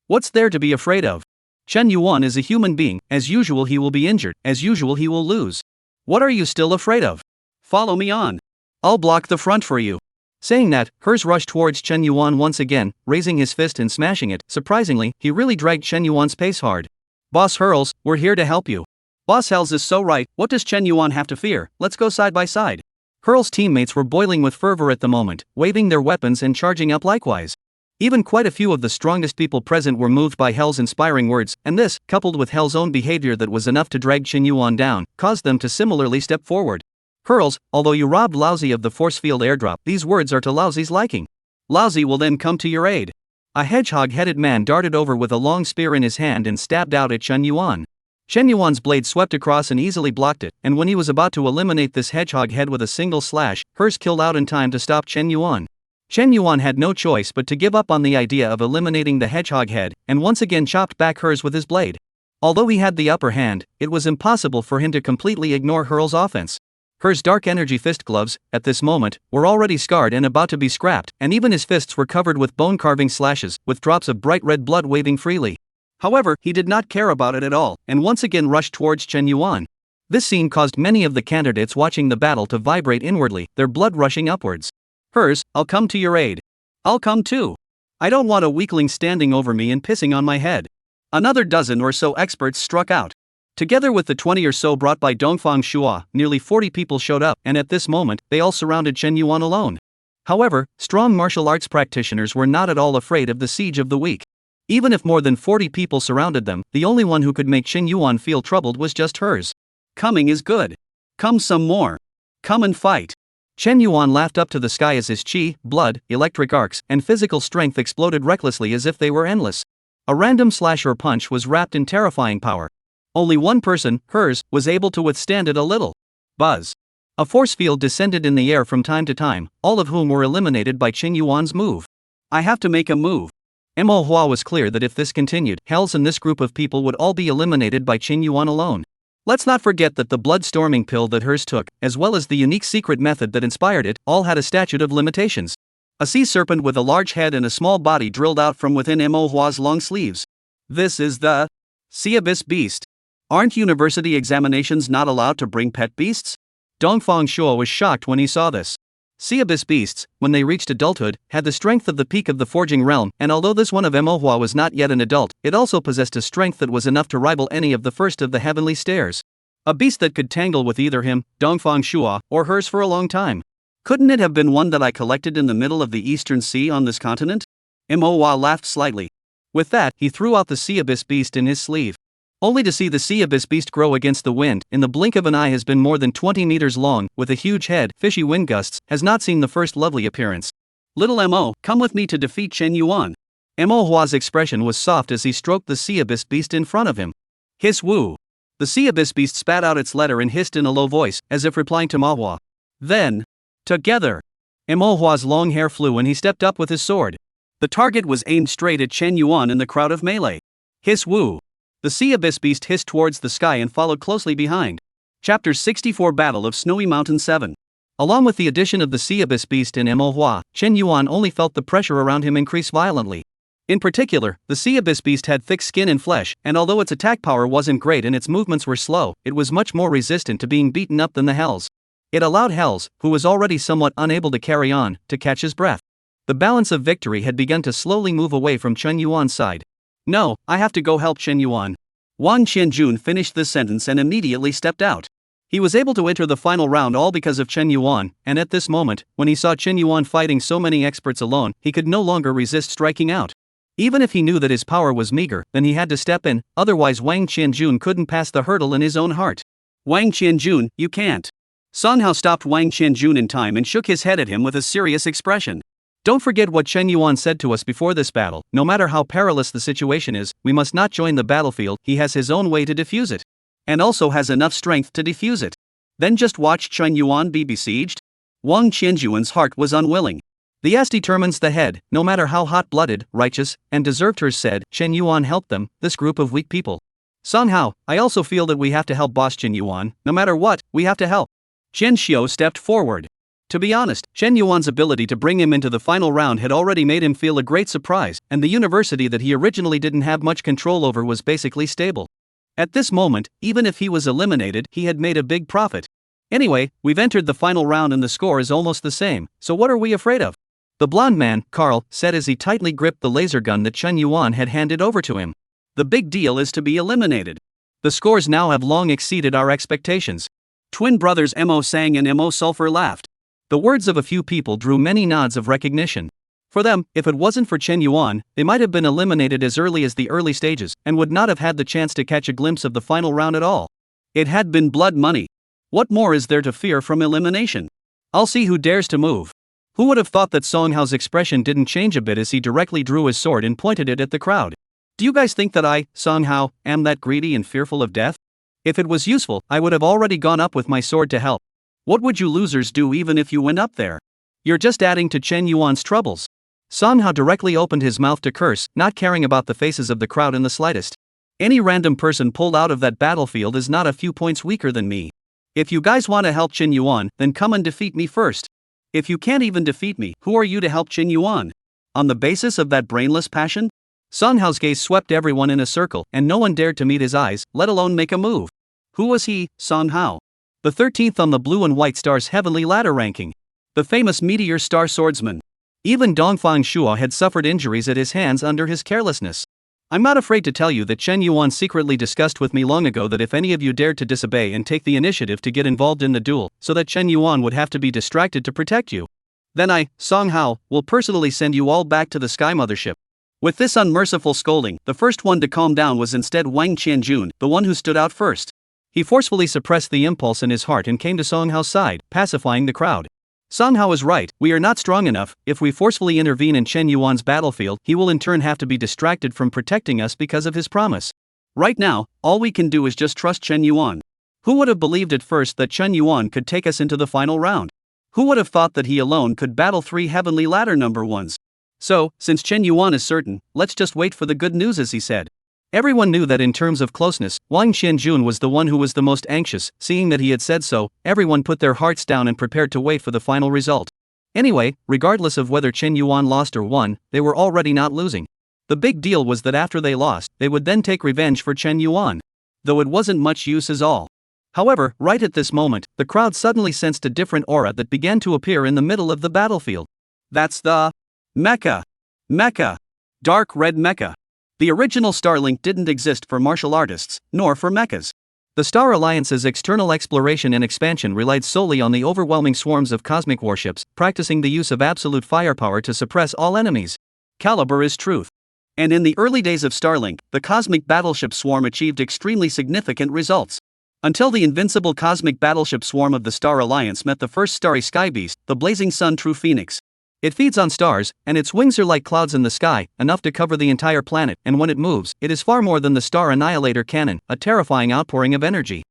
What's there to be afraid of? Chen Yuan is a human being. As usual he will be injured, as usual he will lose. What are you still afraid of? Follow me on. I'll block the front for you. Saying that, Hers rushed towards Chen Yuan once again, raising his fist and smashing it. Surprisingly, he really dragged Chen Yuan's pace hard. Boss Hurls, we're here to help you. Boss Hells is so right, what does Chen Yuan have to fear? Let's go side by side. Hurl's teammates were boiling with fervor at the moment, waving their weapons and charging up likewise. Even quite a few of the strongest people present were moved by Hell's inspiring words, and this, coupled with Hell's own behavior that was enough to drag Chen Yuan down, caused them to similarly step forward. Hurls, although you robbed Lousy of the force field airdrop, these words are to Lousy's liking. Lousy will then come to your aid. A hedgehog-headed man darted over with a long spear in his hand and stabbed out at Chen Yuan. Chen Yuan's blade swept across and easily blocked it, and when he was about to eliminate this hedgehog head with a single slash, Hers killed out in time to stop Chen Yuan. Chen Yuan had no choice but to give up on the idea of eliminating the hedgehog head, and once again chopped back Hers with his blade. Although he had the upper hand, it was impossible for him to completely ignore Hurl's offense. Hers dark energy fist gloves, at this moment, were already scarred and about to be scrapped, and even his fists were covered with bone-carving slashes, with drops of bright red blood waving freely. However, he did not care about it at all, and once again rushed towards Chen Yuan. This scene caused many of the candidates watching the battle to vibrate inwardly, their blood rushing upwards. Hers, I'll come to your aid. I'll come too. I don't want a weakling standing over me and pissing on my head. Another dozen or so experts struck out. Together with the 20 or so brought by Dongfang Shua, nearly 40 people showed up, and at this moment, they all surrounded Chen Yuan alone. However, strong martial arts practitioners were not at all afraid of the siege of the weak. Even if more than 40 people surrounded them, the only one who could make Chen Yuan feel troubled was just Hers. Coming is good. Come some more. Come and fight. Chen Yuan laughed up to the sky as his chi, blood, electric arcs, and physical strength exploded recklessly as if they were endless. A random slash or punch was wrapped in terrifying power. Only one person, Hers, was able to withstand it a little. Buzz. A force field descended in the air from time to time, all of whom were eliminated by Chen Yuan's move. I have to make a move. Manhwa was clear that if this continued, Hells and this group of people would all be eliminated by Chen Yuan alone. Let's not forget that the blood-storming pill that Hers took, as well as the unique secret method that inspired it, all had a statute of limitations. A sea serpent with a large head and a small body drilled out from within Manhwa's long sleeves. This is the Sea Abyss Beast. Aren't university examinations not allowed to bring pet beasts? Dongfang Shua was shocked when he saw this. Sea Abyss beasts, when they reached adulthood, had the strength of the peak of the forging realm, and although this one of Manhwa was not yet an adult, it also possessed a strength that was enough to rival any of the first of the heavenly stairs. A beast that could tangle with either him, Dongfang Shua, or Hers for a long time. Couldn't it have been one that I collected in the middle of the Eastern Sea on this continent? Manhwa laughed slightly. With that, he threw out the Sea Abyss beast in his sleeve. Only to see the Sea Abyss beast grow against the wind, in the blink of an eye has been more than 20 meters long, with a huge head, fishy wind gusts, has not seen the first lovely appearance. Little Mo, come with me to defeat Chen Yuan. Manhwa's expression was soft as he stroked the Sea Abyss beast in front of him. Hiss woo. The Sea Abyss beast spat out its letter and hissed in a low voice, as if replying to Manhwa. Then, together. Manhwa's long hair flew and he stepped up with his sword. The target was aimed straight at Chen Yuan in the crowd of melee. Hiss woo. The Sea Abyss beast hissed towards the sky and followed closely behind. Chapter 64 Battle of Snowy Mountain 7. Along with the addition of the Sea Abyss beast in Manhwa, Chen Yuan only felt the pressure around him increase violently. In particular, the Sea Abyss beast had thick skin and flesh, and although its attack power wasn't great and its movements were slow, it was much more resistant to being beaten up than the Hells. It allowed Hells, who was already somewhat unable to carry on, to catch his breath. The balance of victory had begun to slowly move away from Chen Yuan's side. No, I have to go help Chen Yuan. Wang Qianjun finished this sentence and immediately stepped out. He was able to enter the final round all because of Chen Yuan, and at this moment, when he saw Chen Yuan fighting so many experts alone, he could no longer resist striking out. Even if he knew that his power was meager, then he had to step in, otherwise Wang Qianjun couldn't pass the hurdle in his own heart. Wang Qianjun, you can't. Song Hao stopped Wang Qianjun in time and shook his head at him with a serious expression. Don't forget what Chen Yuan said to us before this battle. No matter how perilous the situation is, we must not join the battlefield. He has his own way to defuse it. And also has enough strength to defuse it. Then just watch Chen Yuan be besieged? Wang Qianjuan's heart was unwilling. The ass determines the head, no matter how hot-blooded, righteous, and deserved hers said. Chen Yuan helped them, this group of weak people. Song Hao, I also feel that we have to help boss Chen Yuan. No matter what, we have to help. Chen Xiu stepped forward. To be honest, Chen Yuan's ability to bring him into the final round had already made him feel a great surprise, and the university that he originally didn't have much control over was basically stable. At this moment, even if he was eliminated, he had made a big profit. Anyway, we've entered the final round and the score is almost the same, so what are we afraid of? The blonde man, Carl, said as he tightly gripped the laser gun that Chen Yuan had handed over to him. The big deal is to be eliminated. The scores now have long exceeded our expectations. Twin brothers Mo Sang and Mo Sulfur laughed. The words of a few people drew many nods of recognition. For them, if it wasn't for Chen Yuan, they might have been eliminated as early as the early stages, and would not have had the chance to catch a glimpse of the final round at all. It had been blood money. What more is there to fear from elimination? I'll see who dares to move. Who would have thought that Song Hao's expression didn't change a bit as he directly drew his sword and pointed it at the crowd? Do you guys think that I, Song Hao, am that greedy and fearful of death? If it was useful, I would have already gone up with my sword to help. What would you losers do even if you went up there? You're just adding to Chen Yuan's troubles. Song Hao directly opened his mouth to curse, not caring about the faces of the crowd in the slightest. Any random person pulled out of that battlefield is not a few points weaker than me. If you guys want to help Chen Yuan, then come and defeat me first. If you can't even defeat me, who are you to help Chen Yuan? On the basis of that brainless passion? Song Hao's gaze swept everyone in a circle, and no one dared to meet his eyes, let alone make a move. Who was he, Song Hao? The 13th on the Blue and White Star's heavenly ladder ranking. The famous meteor star swordsman. Even Dongfang Shuo had suffered injuries at his hands under his carelessness. I'm not afraid to tell you that Chen Yuan secretly discussed with me long ago that if any of you dared to disobey and take the initiative to get involved in the duel, so that Chen Yuan would have to be distracted to protect you, then I, Song Hao, will personally send you all back to the Sky Mothership. With this unmerciful scolding, the first one to calm down was instead Wang Qianjun, the one who stood out first. He forcefully suppressed the impulse in his heart and came to Song Hao's side, pacifying the crowd. Song Hao is right, we are not strong enough. If we forcefully intervene in Chen Yuan's battlefield, he will in turn have to be distracted from protecting us because of his promise. Right now, all we can do is just trust Chen Yuan. Who would have believed at first that Chen Yuan could take us into the final round? Who would have thought that he alone could battle 3 heavenly ladder number 1s? So, since Chen Yuan is certain, let's just wait for the good news, as he said. Everyone knew that in terms of closeness, Wang Qianjun was the one who was the most anxious. Seeing that he had said so, everyone put their hearts down and prepared to wait for the final result. Anyway, regardless of whether Chen Yuan lost or won, they were already not losing. The big deal was that after they lost, they would then take revenge for Chen Yuan. Though it wasn't much use as all. However, right at this moment, the crowd suddenly sensed a different aura that began to appear in the middle of the battlefield. That's the mecha. Mecha. Dark red mecha. The original Starlink didn't exist for martial artists, nor for mechas. The Star Alliance's external exploration and expansion relied solely on the overwhelming swarms of cosmic warships, practicing the use of absolute firepower to suppress all enemies. Caliber is truth. And in the early days of Starlink, the cosmic battleship swarm achieved extremely significant results. Until the invincible cosmic battleship swarm of the Star Alliance met the first starry sky beast, the blazing sun True Phoenix. It feeds on stars, and its wings are like clouds in the sky, enough to cover the entire planet, and when it moves, it is far more than the Star Annihilator cannon, a terrifying outpouring of energy.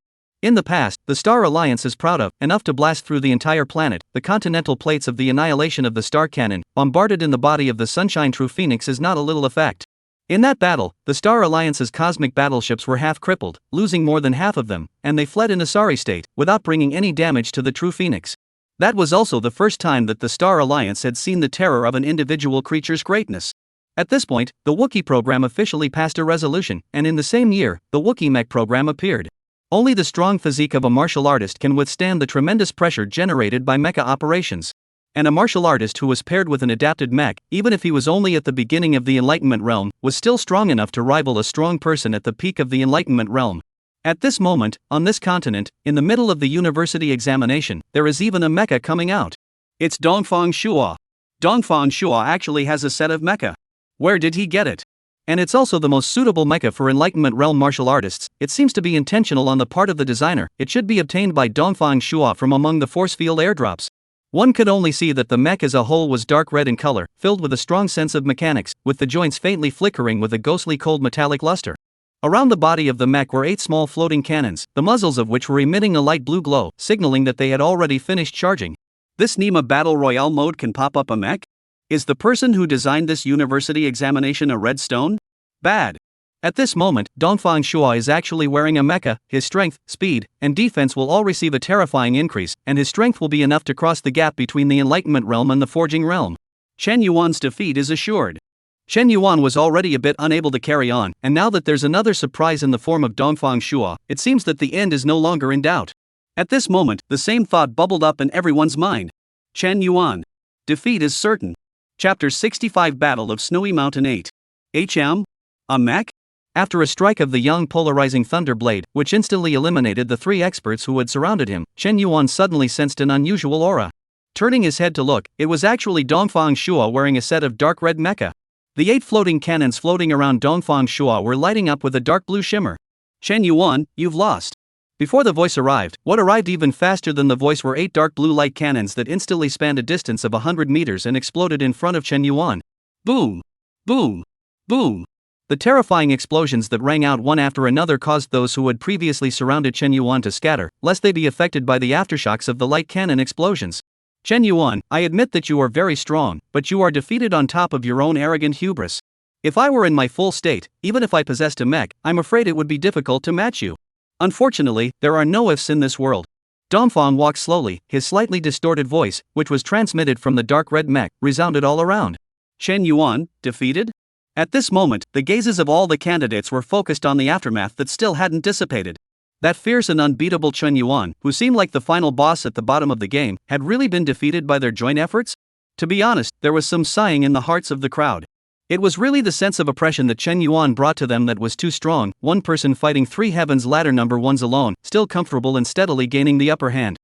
In the past, the Star Alliance is proud of, enough to blast through the entire planet, the continental plates of the annihilation of the star cannon, bombarded in the body of the Sunshine True Phoenix is not a little effect. In that battle, the Star Alliance's cosmic battleships were half crippled, losing more than half of them, and they fled in a sorry state, without bringing any damage to the True Phoenix. That was also the first time that the Star Alliance had seen the terror of an individual creature's greatness. At this point, the Wookiee program officially passed a resolution, and in the same year, the Wookiee mech program appeared. Only the strong physique of a martial artist can withstand the tremendous pressure generated by mecha operations. And a martial artist who was paired with an adapted mech, even if he was only at the beginning of the Enlightenment realm, was still strong enough to rival a strong person at the peak of the Enlightenment realm. At this moment, on this continent, in the middle of the university examination, there is even a mecha coming out. It's Dongfang Shuo. Dongfang Shuo actually has a set of mecha. Where did he get it? And it's also the most suitable mecha for Enlightenment realm martial artists. It seems to be intentional on the part of the designer. It should be obtained by Dongfang Shua from among the force field airdrops. One could only see that the mech as a whole was dark red in color, filled with a strong sense of mechanics, with the joints faintly flickering with a ghostly cold metallic luster. Around the body of the mech were 8 small floating cannons, the muzzles of which were emitting a light blue glow, signaling that they had already finished charging. This Nima Battle Royale mode can pop up a mech? Is the person who designed this university examination a red stone? Bad. At this moment, Dongfang Shua is actually wearing a mecha. His strength, speed, and defense will all receive a terrifying increase, and his strength will be enough to cross the gap between the Enlightenment realm and the Forging realm. Chen Yuan's defeat is assured. Chen Yuan was already a bit unable to carry on, and now that there's another surprise in the form of Dongfang Shua, it seems that the end is no longer in doubt. At this moment, the same thought bubbled up in everyone's mind. Chen Yuan. Defeat is certain. Chapter 65 Battle of Snowy Mountain 8. HM? A mech? After a strike of the young polarizing thunder blade, which instantly eliminated the 3 experts who had surrounded him, Chen Yuan suddenly sensed an unusual aura. Turning his head to look, it was actually Dongfang Shua wearing a set of dark red mecha. The 8 floating cannons floating around Dongfang Shua were lighting up with a dark blue shimmer. Chen Yuan, you've lost. Before the voice arrived, what arrived even faster than the voice were 8 dark blue light cannons that instantly spanned a distance of 100 meters and exploded in front of Chen Yuan. Boom! Boom! Boom! The terrifying explosions that rang out one after another caused those who had previously surrounded Chen Yuan to scatter, lest they be affected by the aftershocks of the light cannon explosions. Chen Yuan, I admit that you are very strong, but you are defeated on top of your own arrogant hubris. If I were in my full state, even if I possessed a mech, I'm afraid it would be difficult to match you. Unfortunately, there are no ifs in this world. Dongfang walked slowly, his slightly distorted voice, which was transmitted from the dark red mech, resounded all around. Chen Yuan, defeated? At this moment, the gazes of all the candidates were focused on the aftermath that still hadn't dissipated. That fierce and unbeatable Chen Yuan, who seemed like the final boss at the bottom of the game, had really been defeated by their joint efforts? To be honest, there was some sighing in the hearts of the crowd. It was really the sense of oppression that Chen Yuan brought to them that was too strong, one person fighting 3 Heaven's Ladder number 1s alone, still comfortable and steadily gaining the upper hand.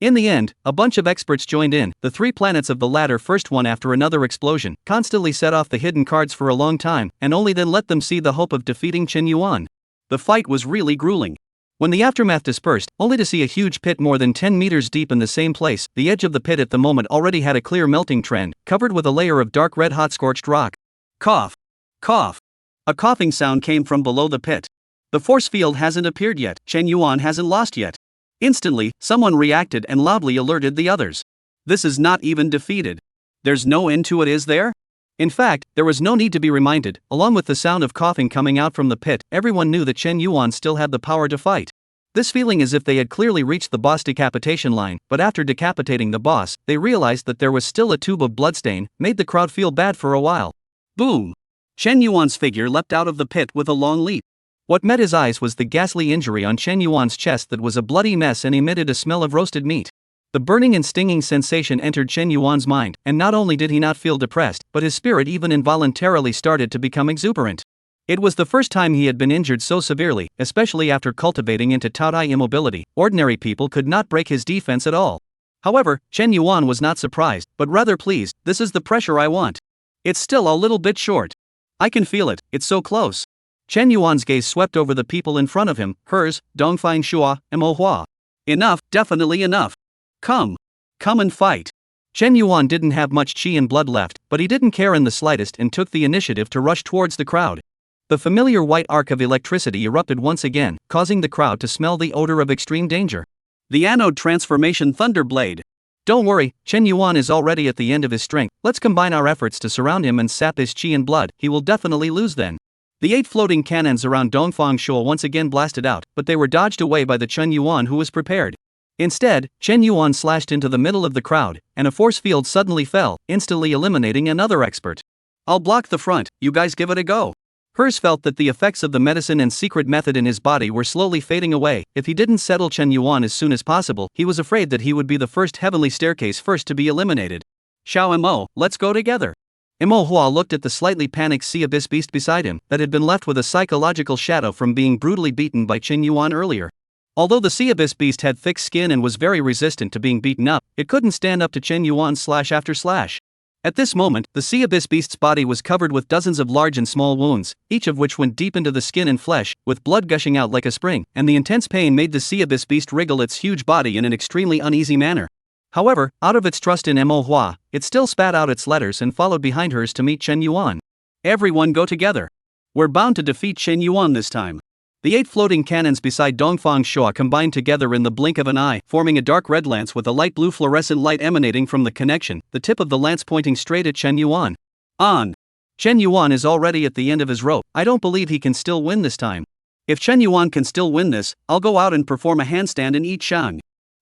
In the end, a bunch of experts joined in. The 3 planets of the ladder, first one after another explosion, constantly set off the hidden cards for a long time, and only then let them see the hope of defeating Chen Yuan. The fight was really grueling. When the aftermath dispersed, only to see a huge pit more than 10 meters deep in the same place, the edge of the pit at the moment already had a clear melting trend, covered with a layer of dark red hot scorched rock. Cough. Cough. A coughing sound came from below the pit. The force field hasn't appeared yet, Chen Yuan hasn't lost yet. Instantly, someone reacted and loudly alerted the others. This is not even defeated. There's no end to it, is there? In fact, there was no need to be reminded. Along with the sound of coughing coming out from the pit, everyone knew that Chen Yuan still had the power to fight. This feeling as if they had clearly reached the boss decapitation line, but after decapitating the boss, they realized that there was still a tube of bloodstain, made the crowd feel bad for a while. Boom! Chen Yuan's figure leapt out of the pit with a long leap. What met his eyes was the ghastly injury on Chen Yuan's chest that was a bloody mess and emitted a smell of roasted meat. The burning and stinging sensation entered Chen Yuan's mind, and not only did he not feel depressed, but his spirit even involuntarily started to become exuberant. It was the first time he had been injured so severely, especially after cultivating into Taodai immobility. Ordinary people could not break his defense at all. However, Chen Yuan was not surprised, but rather pleased. This is the pressure I want. It's still a little bit short. I can feel it, it's so close. Chen Yuan's gaze swept over the people in front of him, hers, Dongfang Shua, and Manhwa. Enough, definitely enough. Come and fight. Chen Yuan didn't have much chi and blood left, but he didn't care in the slightest and took the initiative to rush towards the crowd. The familiar white arc of electricity erupted once again, causing the crowd to smell the odor of extreme danger. The anode transformation thunder blade. Don't worry, Chen Yuan is already at the end of his strength. Let's combine our efforts to surround him and sap his chi and blood. He will definitely lose then. The 8 floating cannons around Dongfang Shua once again blasted out, but they were dodged away by the Chen Yuan who was prepared. Instead, Chen Yuan slashed into the middle of the crowd, and a force field suddenly fell, instantly eliminating another expert. I'll block the front, you guys give it a go. Hers felt that the effects of the medicine and secret method in his body were slowly fading away. If he didn't settle Chen Yuan as soon as possible, he was afraid that he would be the first heavenly staircase first to be eliminated. Xiao Mo, let's go together. Imo Hua looked at the slightly panicked sea abyss beast beside him, that had been left with a psychological shadow from being brutally beaten by Chen Yuan earlier. Although the sea abyss beast had thick skin and was very resistant to being beaten up, it couldn't stand up to Chen Yuan slash after slash. At this moment, the sea abyss beast's body was covered with dozens of large and small wounds, each of which went deep into the skin and flesh, with blood gushing out like a spring, and the intense pain made the sea abyss beast wriggle its huge body in an extremely uneasy manner. However, out of its trust in Manhwa, it still spat out its letters and followed behind hers to meet Chen Yuan. Everyone go together. We're bound to defeat Chen Yuan this time. The 8 floating cannons beside Dongfang Shua combined together in the blink of an eye, forming a dark red lance with a light blue fluorescent light emanating from the connection, the tip of the lance pointing straight at Chen Yuan. On! Chen Yuan is already at the end of his rope. I don't believe he can still win this time. If Chen Yuan can still win this, I'll go out and perform a handstand and eat shang.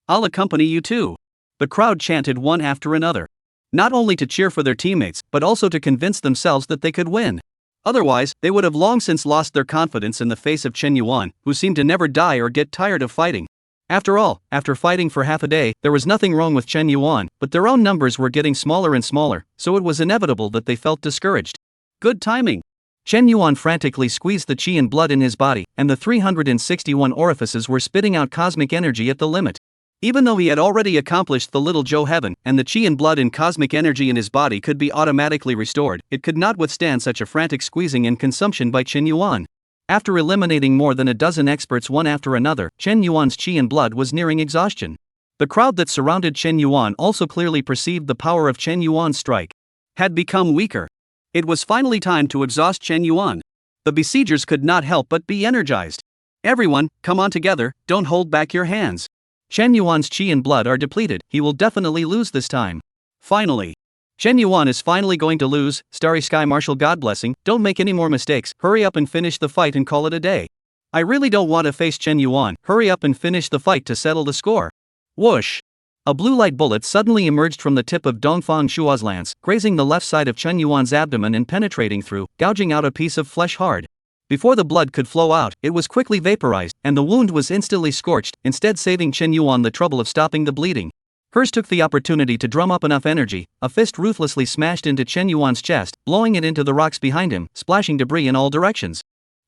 I'll accompany you too. The crowd chanted one after another. Not only to cheer for their teammates, but also to convince themselves that they could win. Otherwise, they would have long since lost their confidence in the face of Chen Yuan, who seemed to never die or get tired of fighting. After all, after fighting for half a day, there was nothing wrong with Chen Yuan, but their own numbers were getting smaller and smaller, so it was inevitable that they felt discouraged. Good timing. Chen Yuan frantically squeezed the qi and blood in his body, and the 361 orifices were spitting out cosmic energy at the limit. Even though he had already accomplished the little Zhou heaven, and the qi and blood and cosmic energy in his body could be automatically restored, it could not withstand such a frantic squeezing and consumption by Chen Yuan. After eliminating more than a dozen experts one after another, Chen Yuan's qi and blood was nearing exhaustion. The crowd that surrounded Chen Yuan also clearly perceived the power of Chen Yuan's strike. Had become weaker. It was finally time to exhaust Chen Yuan. The besiegers could not help but be energized. Everyone, come on together, don't hold back your hands. Chen Yuan's qi and blood are depleted, he will definitely lose this time. Finally. Chen Yuan is finally going to lose. Starry Sky Marshal, God blessing, don't make any more mistakes, hurry up and finish the fight and call it a day. I really don't want to face Chen Yuan, hurry up and finish the fight to settle the score. Whoosh! A blue light bullet suddenly emerged from the tip of Dongfang Shua's lance, grazing the left side of Chen Yuan's abdomen and penetrating through, gouging out a piece of flesh hard. Before the blood could flow out, it was quickly vaporized, and the wound was instantly scorched, instead saving Chen Yuan the trouble of stopping the bleeding. Hers took the opportunity to drum up enough energy, a fist ruthlessly smashed into Chen Yuan's chest, blowing it into the rocks behind him, splashing debris in all directions.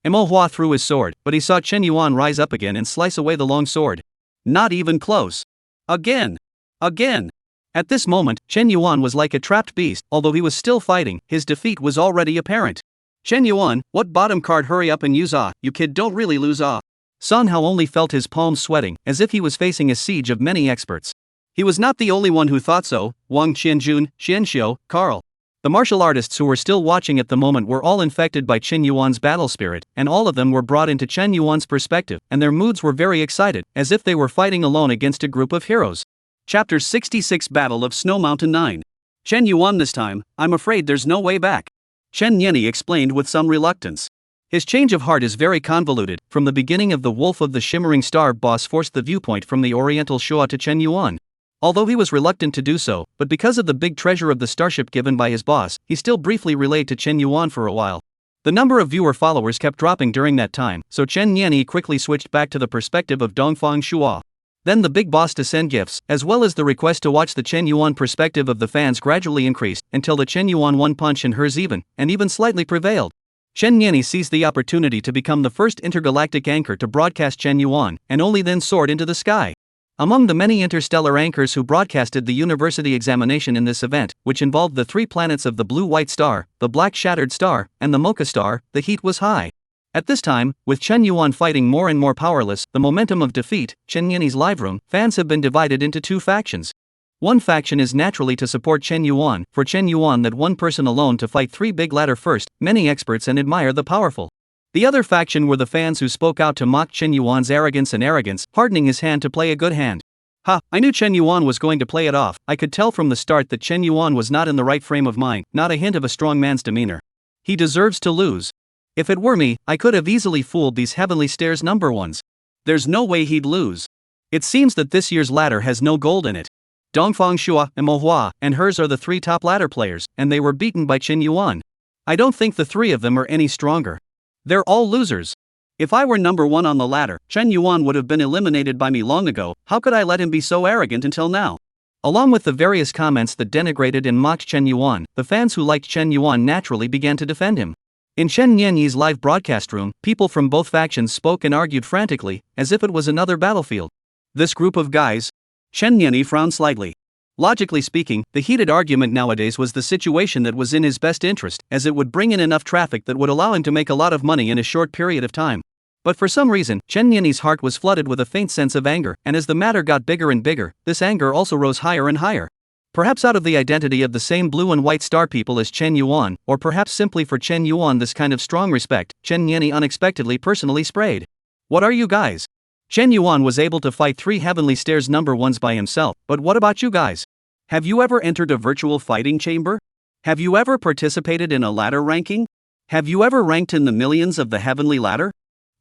Manhwa threw his sword, but he saw Chen Yuan rise up again and slice away the long sword. Not even close. Again. Again. At this moment, Chen Yuan was like a trapped beast, although he was still fighting, his defeat was already apparent. Chen Yuan, what bottom card, hurry up and use ah, you kid don't really lose ah. Sun Hao only felt his palms sweating, as if he was facing a siege of many experts. He was not the only one who thought so. Wang Qianjun, Xianxiu, Carl. The martial artists who were still watching at the moment were all infected by Chen Yuan's battle spirit, and all of them were brought into Chen Yuan's perspective, and their moods were very excited, as if they were fighting alone against a group of heroes. Chapter 66, Battle of Snow Mountain 9. Chen Yuan, this time, I'm afraid there's no way back. Chen Nianyi explained with some reluctance. His change of heart is very convoluted. From the beginning of the Wolf of the Shimmering Star boss forced the viewpoint from the Oriental Shua to Chen Yuan. Although he was reluctant to do so, but because of the big treasure of the starship given by his boss, he still briefly relayed to Chen Yuan for a while. The number of viewer followers kept dropping during that time, so Chen Nianyi quickly switched back to the perspective of Dongfang Shua. Then the big boss to send gifts, as well as the request to watch the Chen Yuan perspective of the fans gradually increased, until the Chen Yuan one punch and hers even slightly prevailed. Chen Nianyi seized the opportunity to become the first intergalactic anchor to broadcast Chen Yuan, and only then soared into the sky. Among the many interstellar anchors who broadcasted the university examination in this event, which involved the 3 planets of the blue-white star, the black shattered star, and the mocha star, the heat was high. At this time, with Chen Yuan fighting more and more powerless, the momentum of defeat, Chen Nianyi's live room, fans have been divided into 2 factions. One faction is naturally to support Chen Yuan, for Chen Yuan that one person alone to fight 3 big ladder first, many experts and admire the powerful. The other faction were the fans who spoke out to mock Chen Yuan's arrogance, hardening his hand to play a good hand. Ha, I knew Chen Yuan was going to play it off. I could tell from the start that Chen Yuan was not in the right frame of mind, not a hint of a strong man's demeanor. He deserves to lose. If it were me, I could have easily fooled these heavenly stairs number ones. There's no way he'd lose. It seems that this year's ladder has no gold in it. Dongfang Shua and Manhwa and hers are the 3 top ladder players, and they were beaten by Chen Yuan. I don't think the 3 of them are any stronger. They're all losers. If I were number 1 on the ladder, Chen Yuan would have been eliminated by me long ago. How could I let him be so arrogant until now? Along with the various comments that denigrated and mocked Chen Yuan, the fans who liked Chen Yuan naturally began to defend him. In Chen Nianyi's live broadcast room, people from both factions spoke and argued frantically, as if it was another battlefield. This group of guys? Chen Nianyi frowned slightly. Logically speaking, the heated argument nowadays was the situation that was in his best interest, as it would bring in enough traffic that would allow him to make a lot of money in a short period of time. But for some reason, Chen Nian's heart was flooded with a faint sense of anger, and as the matter got bigger and bigger, this anger also rose higher and higher. Perhaps out of the identity of the same blue and white star people as Chen Yuan, or perhaps simply for Chen Yuan this kind of strong respect, Chen Nian unexpectedly personally sprayed. What are you guys? Chen Yuan was able to fight 3 Heavenly Stairs #1s by himself, but what about you guys? Have you ever entered a virtual fighting chamber? Have you ever participated in a ladder ranking? Have you ever ranked in the millions of the heavenly ladder?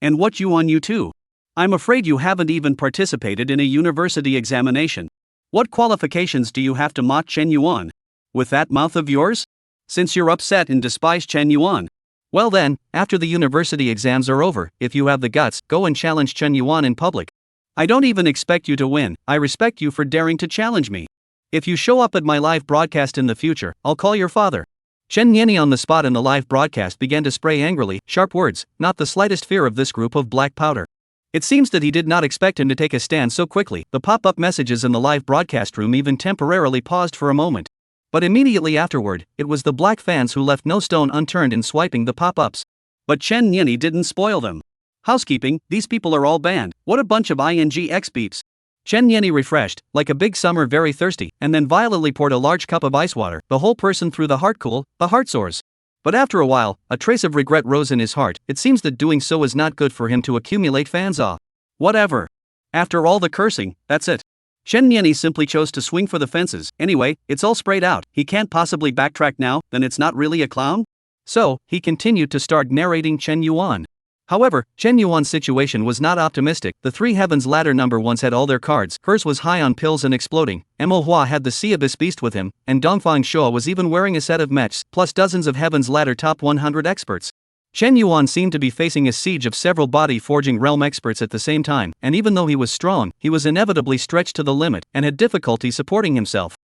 And what Yuan you too? I'm afraid you haven't even participated in a university examination. What qualifications do you have to mock Chen Yuan? With that mouth of yours? Since you're upset and despise Chen Yuan. Well then, after the university exams are over, if you have the guts, go and challenge Chen Yuan in public. I don't even expect you to win, I respect you for daring to challenge me. If you show up at my live broadcast in the future, I'll call your father. Chen Nian on the spot in the live broadcast began to spray angrily, sharp words, not the slightest fear of this group of black powder. It seems that he did not expect him to take a stand so quickly. The pop-up messages in the live broadcast room even temporarily paused for a moment. But immediately afterward, it was the black fans who left no stone unturned in swiping the pop-ups. But Chen Nian didn't spoil them. Housekeeping, these people are all banned. What a bunch of INGX beeps. Chen Nian refreshed, like a big summer very thirsty, and then violently poured a large cup of ice water, the whole person through the heart cool, the heart sores. But after a while, a trace of regret rose in his heart. It seems that doing so is not good for him to accumulate fans off. Whatever. After all the cursing, that's it. Chen Nian simply chose to swing for the fences. Anyway, it's all sprayed out, he can't possibly backtrack now, then it's not really a clown? So, he continued to start narrating Chen Yuan. However, Chen Yuan's situation was not optimistic. The 3 Heavens Ladder #1s had all their cards, hers was high on pills and exploding, Manhwa had the Sea Abyss Beast with him, and Dongfang Shua was even wearing a set of mechs, plus dozens of Heavens Ladder top 100 experts. Chen Yuan seemed to be facing a siege of several body-forging realm experts at the same time, and even though he was strong, he was inevitably stretched to the limit, and had difficulty supporting himself.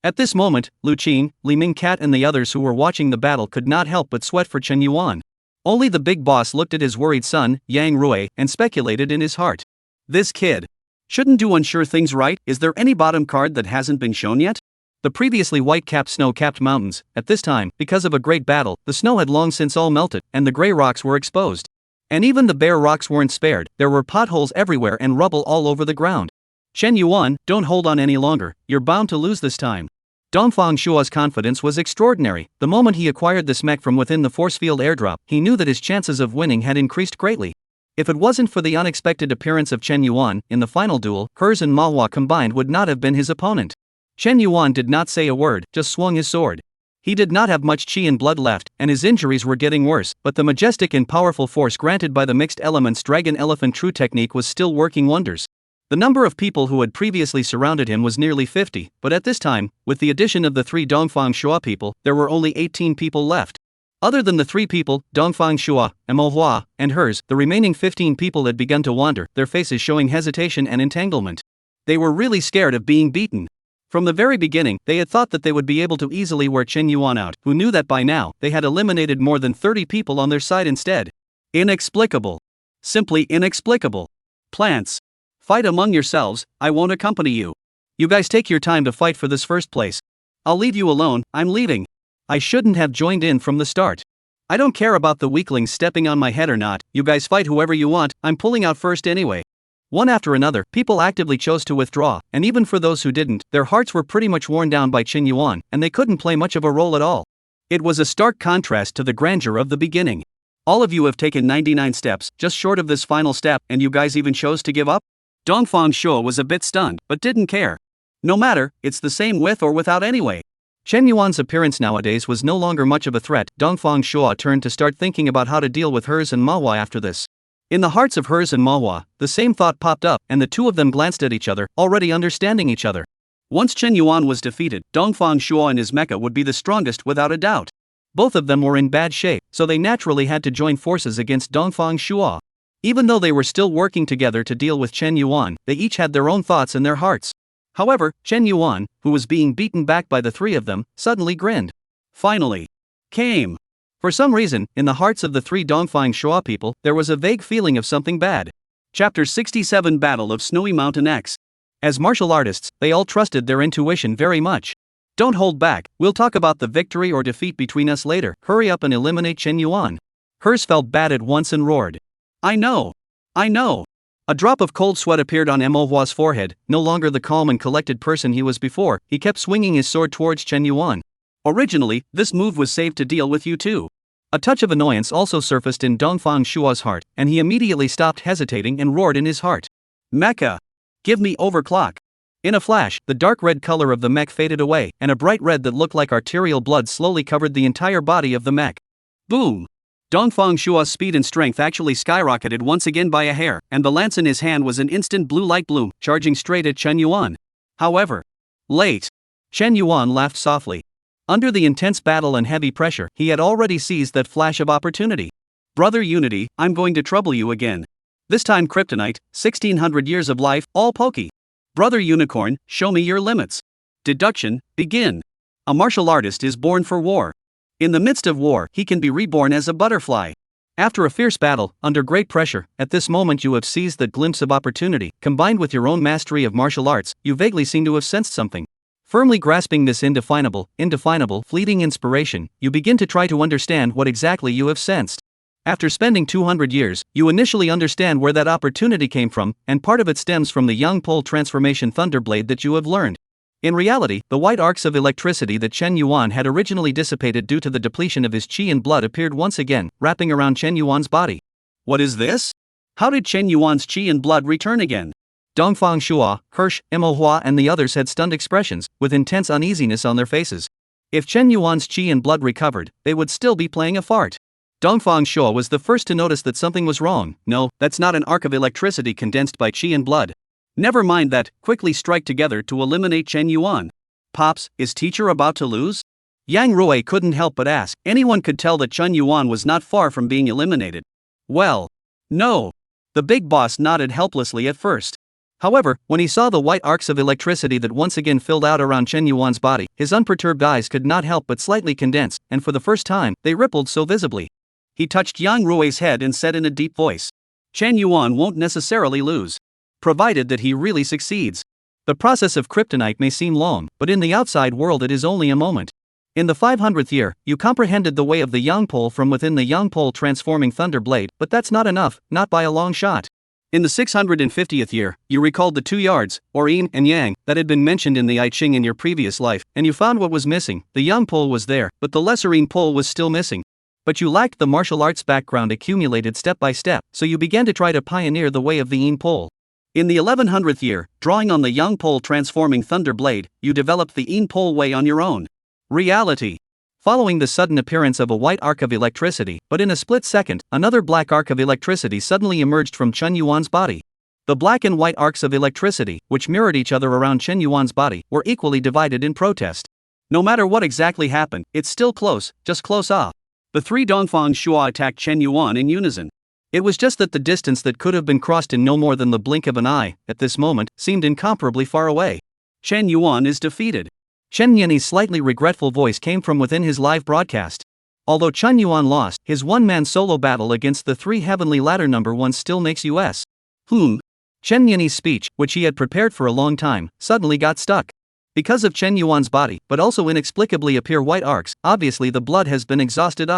At this moment, Lu Qin, Li Mingcat and the others who were watching the battle could not help but sweat for Chen Yuan. Only the big boss looked at his worried son, Yang Rui, and speculated in his heart. This kid shouldn't do unsure things right. Is there any bottom card that hasn't been shown yet? The previously white-capped snow-capped mountains, at this time, because of a great battle, the snow had long since all melted, and the gray rocks were exposed. And even the bare rocks weren't spared, there were potholes everywhere and rubble all over the ground. Chen Yuan, don't hold on any longer, you're bound to lose this time. Dongfang Shua's confidence was extraordinary. The moment he acquired this mech from within the force field airdrop, he knew that his chances of winning had increased greatly. If it wasn't for the unexpected appearance of Chen Yuan, in the final duel, hers and Manhwa combined would not have been his opponent. Chen Yuan did not say a word, just swung his sword. He did not have much chi and blood left, and his injuries were getting worse, but the majestic and powerful force granted by the mixed elements Dragon Elephant True technique was still working wonders. The number of people who had previously surrounded him was nearly 50, but at this time, with the addition of the 3 Dongfang Shua people, there were only 18 people left. Other than the 3 people, Dongfang Shua, Manhwa, and hers, the remaining 15 people had begun to wander, their faces showing hesitation and entanglement. They were really scared of being beaten. From the very beginning, they had thought that they would be able to easily wear Chen Yuan out, who knew that by now, they had eliminated more than 30 people on their side instead. Inexplicable. Simply inexplicable. Plants. Fight among yourselves, I won't accompany you. You guys take your time to fight for this first place. I'll leave you alone, I'm leaving. I shouldn't have joined in from the start. I don't care about the weaklings stepping on my head or not, you guys fight whoever you want, I'm pulling out first anyway. One after another, people actively chose to withdraw, and even for those who didn't, their hearts were pretty much worn down by Chen Yuan, and they couldn't play much of a role at all. It was a stark contrast to the grandeur of the beginning. All of you have taken 99 steps, just short of this final step, and you guys even chose to give up? Dongfang Shua was a bit stunned, but didn't care. No matter, it's the same with or without anyway. Chen Yuan's appearance nowadays was no longer much of a threat. Dongfang Shua turned to start thinking about how to deal with hers and Manhwa after this. In the hearts of hers and Manhwa, the same thought popped up, and the two of them glanced at each other, already understanding each other. Once Chen Yuan was defeated, Dongfang Shua and his mecha would be the strongest without a doubt. Both of them were in bad shape, so they naturally had to join forces against Dongfang Shua. Even though they were still working together to deal with Chen Yuan, they each had their own thoughts in their hearts. However, Chen Yuan, who was being beaten back by the 3 of them, suddenly grinned. Finally. Came. For some reason, in the hearts of the 3 Dongfang Shua people, there was a vague feeling of something bad. Chapter 67 Battle of Snowy Mountain X. As martial artists, they all trusted their intuition very much. Don't hold back, we'll talk about the victory or defeat between us later. Hurry up and eliminate Chen Yuan. Hers felt bad at once and roared. I know. A drop of cold sweat appeared on Manhwa's forehead. No longer the calm and collected person he was before, he kept swinging his sword towards Chen Yuan. Originally, this move was saved to deal with you too. A touch of annoyance also surfaced in Dongfang Shua's heart, and he immediately stopped hesitating and roared in his heart. Mecha! Give me overclock! In a flash, the dark red color of the mech faded away, and a bright red that looked like arterial blood slowly covered the entire body of the mech. Boom! Dongfang Shua's speed and strength actually skyrocketed once again by a hair, and the lance in his hand was an instant blue light bloom, charging straight at Chen Yuan. However, late. Chen Yuan laughed softly. Under the intense battle and heavy pressure, he had already seized that flash of opportunity. Brother Unity, I'm going to trouble you again. This time kryptonite, 1600 years of life, all pokey. Brother Unicorn, show me your limits. Deduction, begin. A martial artist is born for war. In the midst of war, he can be reborn as a butterfly. After a fierce battle, under great pressure, at this moment you have seized that glimpse of opportunity, combined with your own mastery of martial arts, you vaguely seem to have sensed something. Firmly grasping this indefinable, fleeting inspiration, you begin to try to understand what exactly you have sensed. After spending 200 years, you initially understand where that opportunity came from, and part of it stems from the Yang Pole transformation Thunderblade that you have learned. In reality, the white arcs of electricity that Chen Yuan had originally dissipated due to the depletion of his qi and blood appeared once again, wrapping around Chen Yuan's body. What is this? How did Chen Yuan's qi and blood return again? Dongfang Shua, Hirsch, Manhwa and the others had stunned expressions, with intense uneasiness on their faces. If Chen Yuan's qi and blood recovered, they would still be playing a fart. Dongfang Shua was the first to notice that something was wrong. No, that's not an arc of electricity condensed by qi and blood. Never mind that, quickly strike together to eliminate Chen Yuan. Pops, is teacher about to lose? Yang Rui couldn't help but ask. Anyone could tell that Chen Yuan was not far from being eliminated. Well, no. The big boss nodded helplessly at first. However, when he saw the white arcs of electricity that once again filled out around Chen Yuan's body, his unperturbed eyes could not help but slightly condense, and for the first time, they rippled so visibly. He touched Yang Rui's head and said in a deep voice, Chen Yuan won't necessarily lose. Provided that he really succeeds. The process of kryptonite may seem long, but in the outside world it is only a moment. In the 500th year, you comprehended the way of the Yang Pole from within the Yang Pole transforming Thunderblade, but that's not enough, not by a long shot. In the 650th year, you recalled the 2 yards, or yin and yang, that had been mentioned in the I Ching in your previous life, and you found what was missing. The Yang Pole was there, but the lesser yin pole was still missing. But you lacked the martial arts background accumulated step by step, so you began to try to pioneer the way of the yin pole. In the 1100th year, drawing on the Yang Pole transforming Thunderblade, you developed the yin pole way on your own. Reality. Following the sudden appearance of a white arc of electricity, but in a split second, another black arc of electricity suddenly emerged from Chen Yuan's body. The black and white arcs of electricity, which mirrored each other around Chen Yuan's body, were equally divided in protest. No matter what exactly happened, it's still close, just close off. The three Dongfang Shua attacked Chen Yuan in unison. It was just that the distance that could have been crossed in no more than the blink of an eye, at this moment, seemed incomparably far away. Chen Yuan is defeated. Chen Yanni's slightly regretful voice came from within his live broadcast. Although Chen Yuan lost, his one-man solo battle against the three heavenly ladder number ones still makes US. Chen Yanni's speech, which he had prepared for a long time, suddenly got stuck. Because of Chen Yuan's body, but also inexplicably appear white arcs, obviously the blood has been exhausted.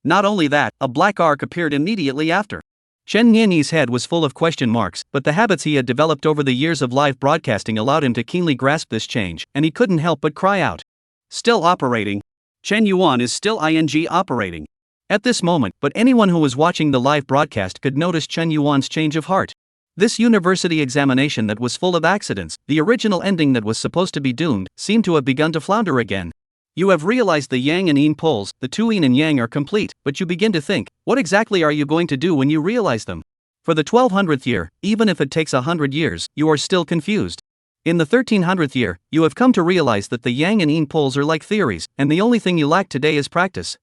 Not only that, a black arc appeared immediately after. Chen Yanni's head was full of question marks, but the habits he had developed over the years of live broadcasting allowed him to keenly grasp this change, and he couldn't help but cry out. Still operating. Chen Yuan is still operating. At this moment, but anyone who was watching the live broadcast could notice Chen Yuan's change of heart. This university examination that was full of accidents, the original ending that was supposed to be doomed, seemed to have begun to flounder again. You have realized the yang and yin poles, the two yin and yang are complete, but you begin to think, what exactly are you going to do when you realize them? For the 1200th year, even if it takes 100 years, you are still confused. In the 1300th year, you have come to realize that the yang and yin poles are like theories, and the only thing you lack today is practice.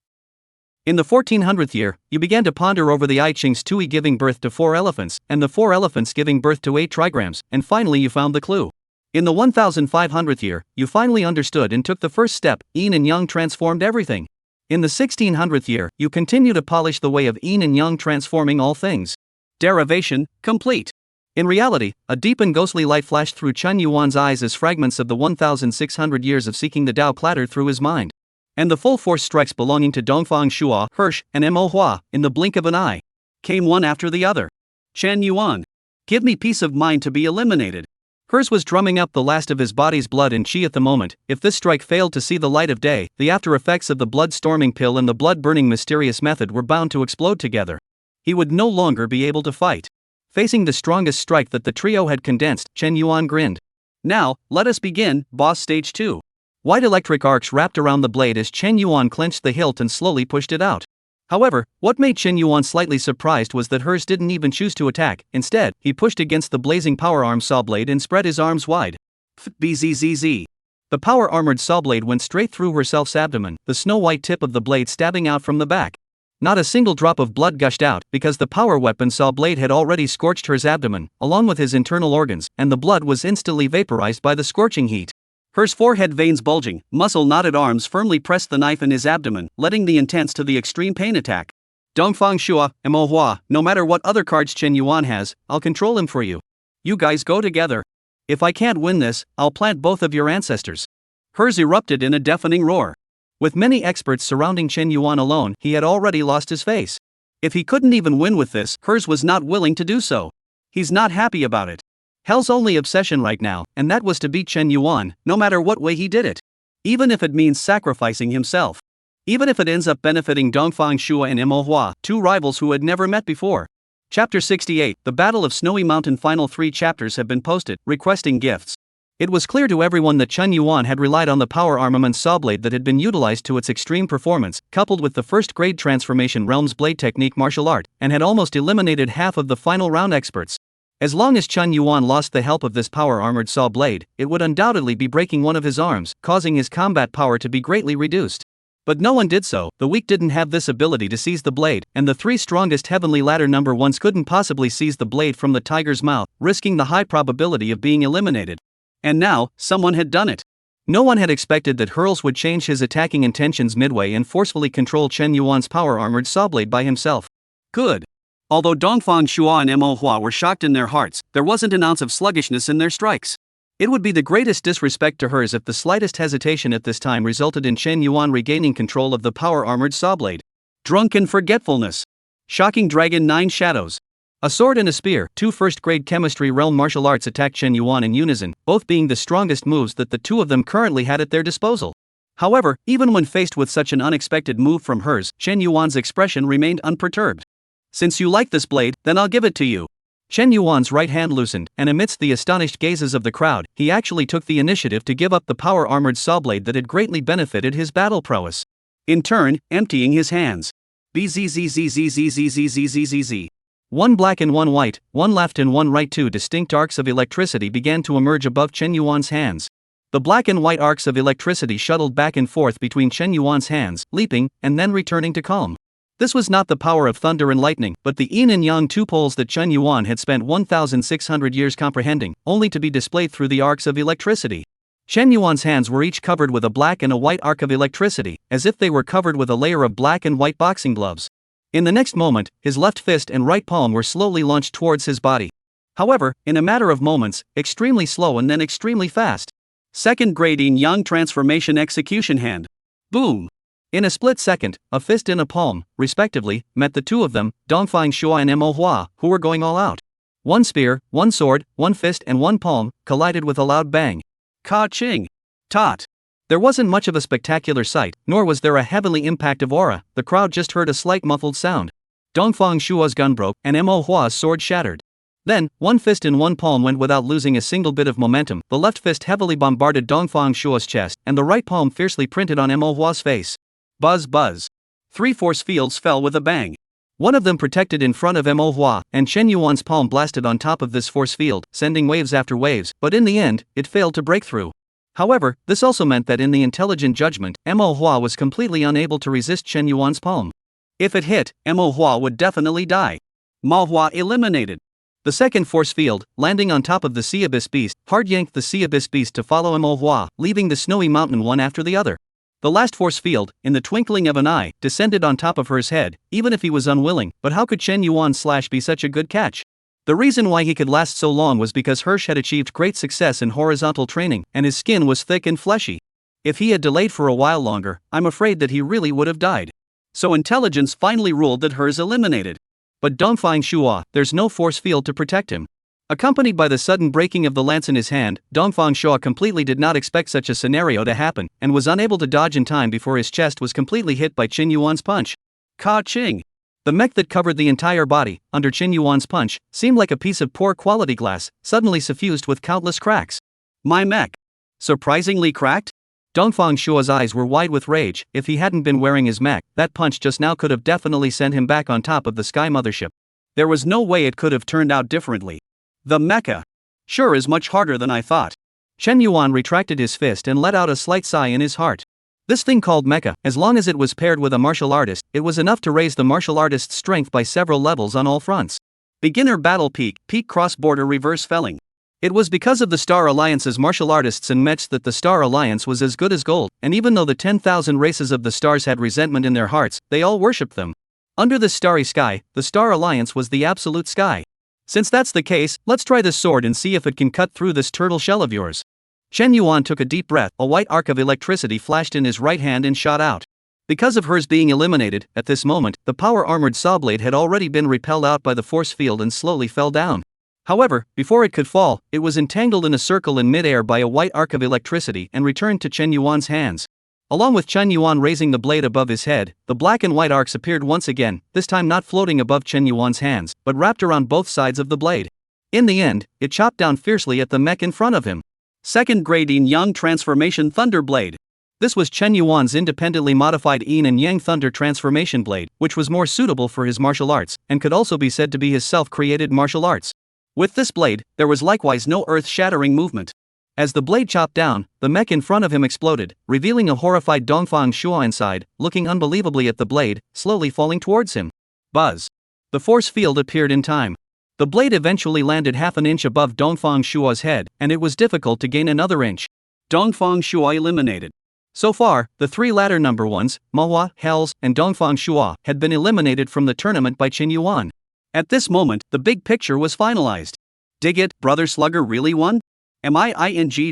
In the 1400th year, you began to ponder over the I Ching's Tui giving birth to 4 elephants, and the 4 elephants giving birth to 8 trigrams, and finally you found the clue. In the 1500th year, you finally understood and took the first step. Yin and Yang transformed everything. In the 1600th year, you continue to polish the way of Yin and Yang transforming all things. Derivation, complete. In reality, a deep and ghostly light flashed through Chen Yuan's eyes as fragments of the 1,600 years of seeking the Tao clattered through his mind. And the full force strikes belonging to Dongfang Shua, Hirsch, and Manhwa, in the blink of an eye, came one after the other. Chen Yuan, give me peace of mind to be eliminated. Hers was drumming up the last of his body's blood and chi at the moment. If this strike failed to see the light of day, the after effects of the blood-storming pill and the blood-burning mysterious method were bound to explode together. He would no longer be able to fight. Facing the strongest strike that the trio had condensed, Chen Yuan grinned. Now, let us begin, boss. Stage 2. White electric arcs wrapped around the blade as Chen Yuan clenched the hilt and slowly pushed it out. However, what made Chen Yuan slightly surprised was that hers didn't even choose to attack. Instead, he pushed against the blazing power arm saw blade and spread his arms wide. Bzzz. The power armored saw blade went straight through herself's abdomen, the snow-white tip of the blade stabbing out from the back. Not a single drop of blood gushed out, because the power weapon saw blade had already scorched hers abdomen, along with his internal organs, and the blood was instantly vaporized by the scorching heat. Hers forehead veins bulging, muscle-knotted arms firmly pressed the knife in his abdomen, letting the intense to the extreme pain attack. Dongfang Shua, Manhwa, no matter what other cards Chen Yuan has, I'll control him for you. You guys go together. If I can't win this, I'll plant both of your ancestors. Hers erupted in a deafening roar. With many experts surrounding Chen Yuan alone, he had already lost his face. If he couldn't even win with this, hers was not willing to do so. He's not happy about it. Hell's only obsession right now, and that was to beat Chen Yuan, no matter what way he did it. Even if it means sacrificing himself. Even if it ends up benefiting Dongfang Shua and Manhwa, two rivals who had never met before. Chapter 68, The Battle of Snowy Mountain. Final 3 chapters have been posted, requesting gifts. It was clear to everyone that Chen Yuan had relied on the power armament saw blade that had been utilized to its extreme performance, coupled with the first-grade transformation realm's blade technique martial art, and had almost eliminated half of the final round experts. As long as Chen Yuan lost the help of this power-armored saw blade, it would undoubtedly be breaking one of his arms, causing his combat power to be greatly reduced. But no one did so. The weak didn't have this ability to seize the blade, and the 3 strongest heavenly ladder number 1s couldn't possibly seize the blade from the tiger's mouth, risking the high probability of being eliminated. And now, someone had done it. No one had expected that Hurls would change his attacking intentions midway and forcefully control Chen Yuan's power-armored saw blade by himself. Good. Although Dongfang Shua and Manhwa were shocked in their hearts, there wasn't an ounce of sluggishness in their strikes. It would be the greatest disrespect to hers if the slightest hesitation at this time resulted in Chen Yuan regaining control of the power-armored saw blade. Drunken forgetfulness. Shocking Dragon 9 Shadows. A sword and a spear, 2 first-grade chemistry realm martial arts attacked Chen Yuan in unison, both being the strongest moves that the two of them currently had at their disposal. However, even when faced with such an unexpected move from hers, Chen Yuan's expression remained unperturbed. Since you like this blade, then I'll give it to you. Chen Yuan's right hand loosened, and amidst the astonished gazes of the crowd, he actually took the initiative to give up the power-armored saw blade that had greatly benefited his battle prowess. In turn, emptying his hands. Bzzzzzzzzzzzzzzzzzzz. One black and one white, one left and one right. 2 distinct arcs of electricity began to emerge above Chen Yuan's hands. The black and white arcs of electricity shuttled back and forth between Chen Yuan's hands, leaping, and then returning to calm. This was not the power of thunder and lightning, but the yin and yang 2 poles that Chen Yuan had spent 1,600 years comprehending, only to be displayed through the arcs of electricity. Chen Yuan's hands were each covered with a black and a white arc of electricity, as if they were covered with a layer of black and white boxing gloves. In the next moment, his left fist and right palm were slowly launched towards his body. However, in a matter of moments, extremely slow and then extremely fast. Second-grade yin-yang transformation execution hand. Boom! In a split second, a fist and a palm, respectively, met the two of them, Dongfang Shua and Manhwa, who were going all out. One spear, one sword, one fist and one palm, collided with a loud bang. Ka-ching! Tot! There wasn't much of a spectacular sight, nor was there a heavenly impact of aura. The crowd just heard a slight muffled sound. Dongfang Shua's gun broke, and Manhwa's sword shattered. Then, one fist in one palm went without losing a single bit of momentum. The left fist heavily bombarded Dongfang Shua's chest, and the right palm fiercely printed on Manhwa's face. Buzz buzz. 3 force fields fell with a bang. One of them protected in front of Manhwa, and Chen Yuan's palm blasted on top of this force field, sending waves after waves, but in the end, it failed to break through. However, this also meant that in the intelligent judgment, Manhwa was completely unable to resist Chen Yuan's palm. If it hit, Manhwa would definitely die. Manhwa eliminated. The second force field, landing on top of the Sea Abyss Beast, hard yanked the Sea Abyss Beast to follow Manhwa, leaving the Snowy Mountain one after the other. The last force field, in the twinkling of an eye, descended on top of hers head, even if he was unwilling. But how could Chen Yuan slash be such a good catch? The reason why he could last so long was because Hirsch had achieved great success in horizontal training, and his skin was thick and fleshy. If he had delayed for a while longer, I'm afraid that he really would have died. So intelligence finally ruled that Hirsch eliminated. But Dongfang Shua, there's no force field to protect him. Accompanied by the sudden breaking of the lance in his hand, Dongfang Shua completely did not expect such a scenario to happen, and was unable to dodge in time before his chest was completely hit by Qin Yuan's punch. Ka-ching! The mech that covered the entire body, under Qin Yuan's punch, seemed like a piece of poor quality glass, suddenly suffused with countless cracks. My mech! Surprisingly cracked? Dongfang Shua's eyes were wide with rage. If he hadn't been wearing his mech, that punch just now could have definitely sent him back on top of the Sky Mothership. There was no way it could have turned out differently. The mecha sure is much harder than I thought. Chen Yuan retracted his fist and let out a slight sigh in his heart. This thing called mecha, as long as it was paired with a martial artist, it was enough to raise the martial artist's strength by several levels on all fronts. Beginner battle peak cross-border reverse felling. It was because of the Star Alliance's martial artists and mechs that the Star Alliance was as good as gold, and even though the 10,000 races of the stars had resentment in their hearts, they all worshipped them. Under this starry sky, the Star Alliance was the absolute sky. Since that's the case, let's try this sword and see if it can cut through this turtle shell of yours. Chen Yuan took a deep breath, a white arc of electricity flashed in his right hand and shot out. Because of hers being eliminated, at this moment, the power-armored saw blade had already been repelled out by the force field and slowly fell down. However, before it could fall, it was entangled in a circle in mid-air by a white arc of electricity and returned to Chen Yuan's hands. Along with Chen Yuan raising the blade above his head, the black and white arcs appeared once again, this time not floating above Chen Yuan's hands, but wrapped around both sides of the blade. In the end, it chopped down fiercely at the mech in front of him. Second grade Yin Yang Transformation Thunder Blade. This was Chen Yuan's independently modified Yin and Yang Thunder Transformation Blade, which was more suitable for his martial arts, and could also be said to be his self-created martial arts. With this blade, there was likewise no earth-shattering movement. As the blade chopped down, the mech in front of him exploded, revealing a horrified Dongfang Shua inside, looking unbelievably at the blade, slowly falling towards him. Buzz. The force field appeared in time. The blade eventually landed half an inch above Dongfang Shua's head, and it was difficult to gain another inch. Dongfang Shua eliminated. So far, the three latter number ones, Manhwa, Hells, and Dongfang Shua, had been eliminated from the tournament by Qin Yuan. At this moment, the big picture was finalized. Dig it, Brother Slugger really won? Am I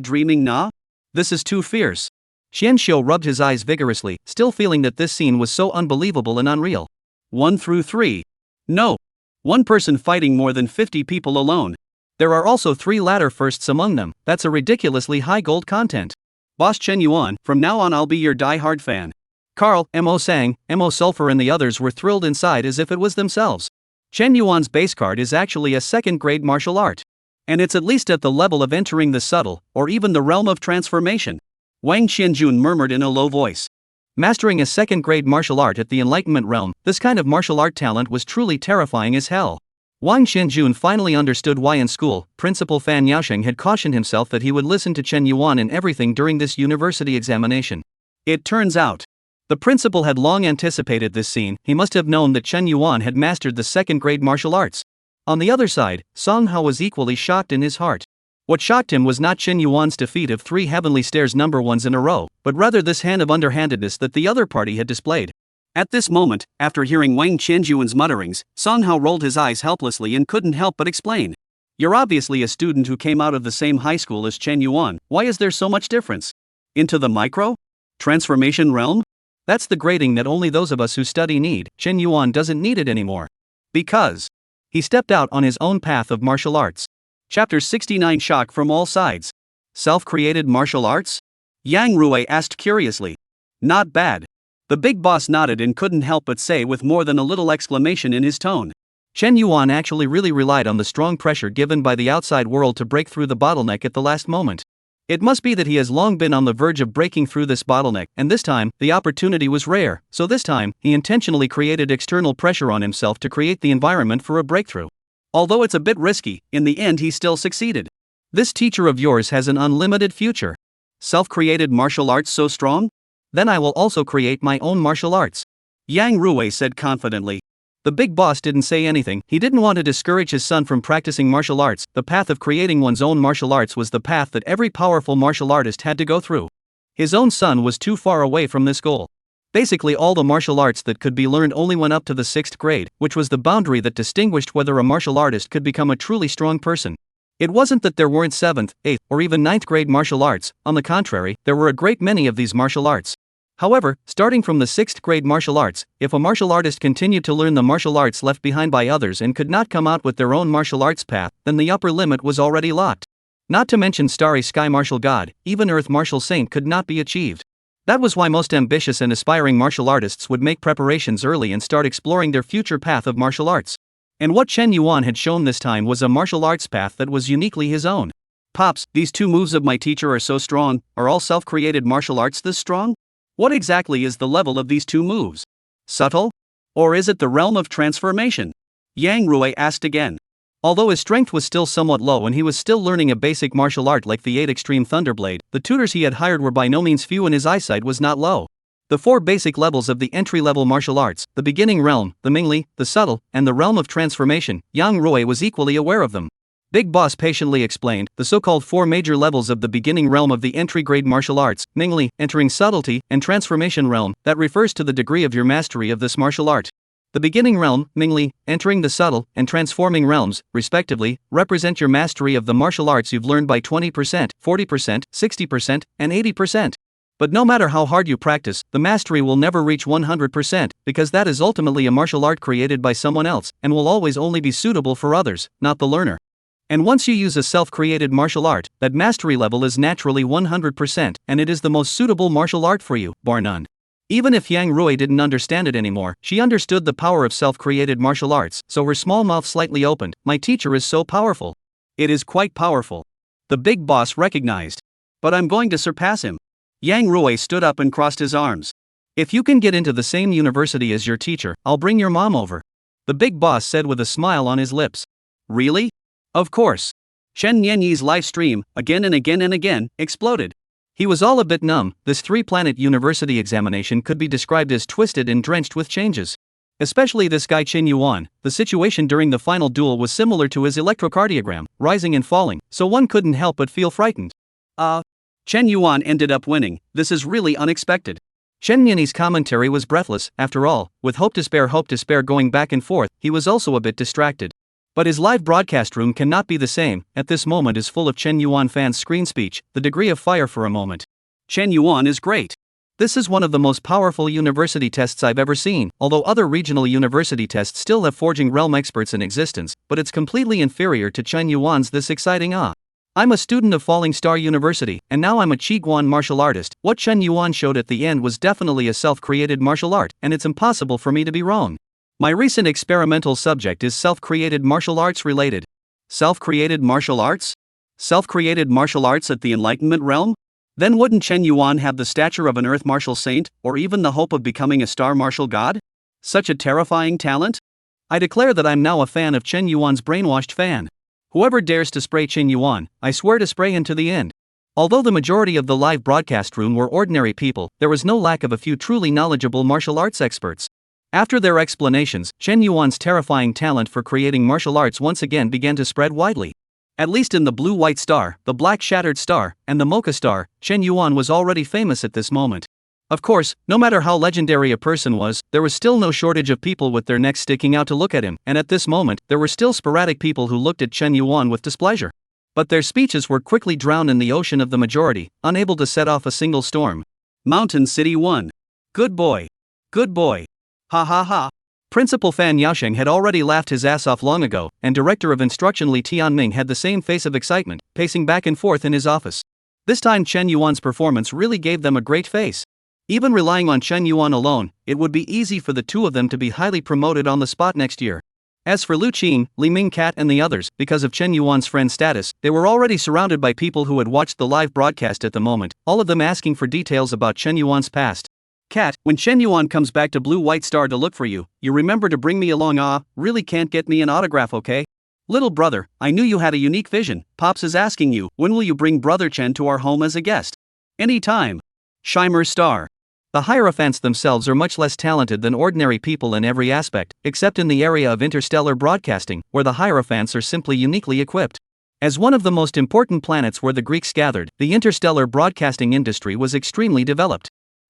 dreaming nah? This is too fierce. Xianxiu rubbed his eyes vigorously, still feeling that this scene was so unbelievable and unreal. 1 through 3. No. One person fighting more than 50 people alone. There are also 3 ladder firsts among them, that's a ridiculously high gold content. Boss Chen Yuan, from now on I'll be your die-hard fan. Carl, Mo Sang, Mo Sulfur and the others were thrilled inside as if it was themselves. Chen Yuan's base card is actually a second-grade martial art. And it's at least at the level of entering the subtle, or even the realm of transformation. Wang Xianjun murmured in a low voice. Mastering a second-grade martial art at the Enlightenment realm, this kind of martial art talent was truly terrifying as hell. Wang Xianjun finally understood why in school, Principal Fan Yaosheng had cautioned himself that he would listen to Chen Yuan in everything during this university examination. It turns out, the principal had long anticipated this scene. He must have known that Chen Yuan had mastered the second-grade martial arts. On the other side, Song Hao was equally shocked in his heart. What shocked him was not Chen Yuan's defeat of 3 Heavenly Stairs number 1s in a row, but rather this hand of underhandedness that the other party had displayed. At this moment, after hearing Wang Qianjuan's mutterings, Song Hao rolled his eyes helplessly and couldn't help but explain. You're obviously a student who came out of the same high school as Chen Yuan, why is there so much difference? Into the micro? Transformation realm? That's the grading that only those of us who study need. Chen Yuan doesn't need it anymore. Because he stepped out on his own path of martial arts. Chapter 69 Shock from all sides. Self-created martial arts? Yang Rui asked curiously. Not bad. The big boss nodded and couldn't help but say with more than a little exclamation in his tone. Chen Yuan actually really relied on the strong pressure given by the outside world to break through the bottleneck at the last moment. It must be that he has long been on the verge of breaking through this bottleneck, and this time, the opportunity was rare, so this time, he intentionally created external pressure on himself to create the environment for a breakthrough. Although it's a bit risky, in the end he still succeeded. This teacher of yours has an unlimited future. Self-created martial arts so strong? Then I will also create my own martial arts. Yang Rui said confidently. The big boss didn't say anything. He didn't want to discourage his son from practicing martial arts. The path of creating one's own martial arts was the path that every powerful martial artist had to go through. His own son was too far away from this goal. Basically all the martial arts that could be learned only went up to the 6th grade, which was the boundary that distinguished whether a martial artist could become a truly strong person. It wasn't that there weren't 7th, 8th, or even 9th grade martial arts, on the contrary, there were a great many of these martial arts. However, starting from the 6th grade martial arts, if a martial artist continued to learn the martial arts left behind by others and could not come out with their own martial arts path, then the upper limit was already locked. Not to mention Starry Sky Martial God, even Earth Martial Saint could not be achieved. That was why most ambitious and aspiring martial artists would make preparations early and start exploring their future path of martial arts. And what Chen Yuan had shown this time was a martial arts path that was uniquely his own. Pops, these 2 moves of my teacher are so strong, are all self-created martial arts this strong? What exactly is the level of these 2 moves? Subtle? Or is it the realm of transformation? Yang Rui asked again. Although his strength was still somewhat low and he was still learning a basic martial art like the 8 Extreme Thunderblade, the tutors he had hired were by no means few and his eyesight was not low. The 4 basic levels of the entry-level martial arts, the beginning realm, the Mingli, the subtle, and the realm of transformation, Yang Rui was equally aware of them. Big Boss patiently explained, the so-called 4 major levels of the beginning realm of the entry-grade martial arts, Mingli, entering subtlety, and transformation realm, that refers to the degree of your mastery of this martial art. The beginning realm, Mingli, entering the subtle, and transforming realms, respectively, represent your mastery of the martial arts you've learned by 20%, 40%, 60%, and 80%. But no matter how hard you practice, the mastery will never reach 100%, because that is ultimately a martial art created by someone else, and will always only be suitable for others, not the learner. And once you use a self-created martial art, that mastery level is naturally 100%, and it is the most suitable martial art for you, bar none. Even if Yang Rui didn't understand it anymore, she understood the power of self-created martial arts, so her small mouth slightly opened. My teacher is so powerful. It is quite powerful. The Big Boss recognized. But I'm going to surpass him. Yang Rui stood up and crossed his arms. If you can get into the same university as your teacher, I'll bring your mom over. The Big Boss said with a smile on his lips. Really? Of course. Chen Yanyi's live stream, again and again and again, exploded. He was all a bit numb. This 3-planet university examination could be described as twisted and drenched with changes. Especially this guy Chen Yuan, the situation during the final duel was similar to his electrocardiogram, rising and falling, so one couldn't help but feel frightened. Chen Yuan ended up winning. This is really unexpected. Chen Yanyi's commentary was breathless. After all, with hope despair going back and forth, he was also a bit distracted. But his live broadcast room cannot be the same. At this moment is full of Chen Yuan fans' screen speech, the degree of fire for a moment. Chen Yuan is great. This is one of the most powerful university tests I've ever seen, although other regional university tests still have Forging Realm experts in existence, but it's completely inferior to Chen Yuan's this exciting I'm a student of Falling Star University, and now I'm a Qiguan martial artist. What Chen Yuan showed at the end was definitely a self-created martial art, and it's impossible for me to be wrong. My recent experimental subject is self-created martial arts related. Self-created martial arts? Self-created martial arts at the Enlightenment realm? Then wouldn't Chen Yuan have the stature of an Earth martial saint, or even the hope of becoming a star martial god? Such a terrifying talent? I declare that I'm now a fan of Chen Yuan's brainwashed fan. Whoever dares to spray Chen Yuan, I swear to spray him to the end. Although the majority of the live broadcast room were ordinary people, there was no lack of a few truly knowledgeable martial arts experts. After their explanations, Chen Yuan's terrifying talent for creating martial arts once again began to spread widely. At least in the blue-white star, the black shattered star, and the mocha star, Chen Yuan was already famous at this moment. Of course, no matter how legendary a person was, there was still no shortage of people with their necks sticking out to look at him, and at this moment, there were still sporadic people who looked at Chen Yuan with displeasure. But their speeches were quickly drowned in the ocean of the majority, unable to set off a single storm. Mountain City 1. Good boy. Good boy. Ha ha ha. Principal Fan Yaosheng had already laughed his ass off long ago, and Director of Instruction Li Tianming had the same face of excitement, pacing back and forth in his office. This time Chen Yuan's performance really gave them a great face. Even relying on Chen Yuan alone, it would be easy for the two of them to be highly promoted on the spot next year. As for Lu Qing, Li Mingcat and the others, because of Chen Yuan's friend status, they were already surrounded by people who had watched the live broadcast at the moment, all of them asking for details about Chen Yuan's past. Cat, when Chen Yuan comes back to Blue White Star to look for you, you remember to bring me along. Really can't get me an autograph, okay? Little brother, I knew you had a unique vision. Pops is asking you, when will you bring Brother Chen to our home as a guest? Anytime. Shimer Star. The Hierophants themselves are much less talented than ordinary people in every aspect, except in the area of interstellar broadcasting, where the Hierophants are simply uniquely equipped. As one of the most important planets where the Greeks gathered, the interstellar broadcasting industry was extremely developed.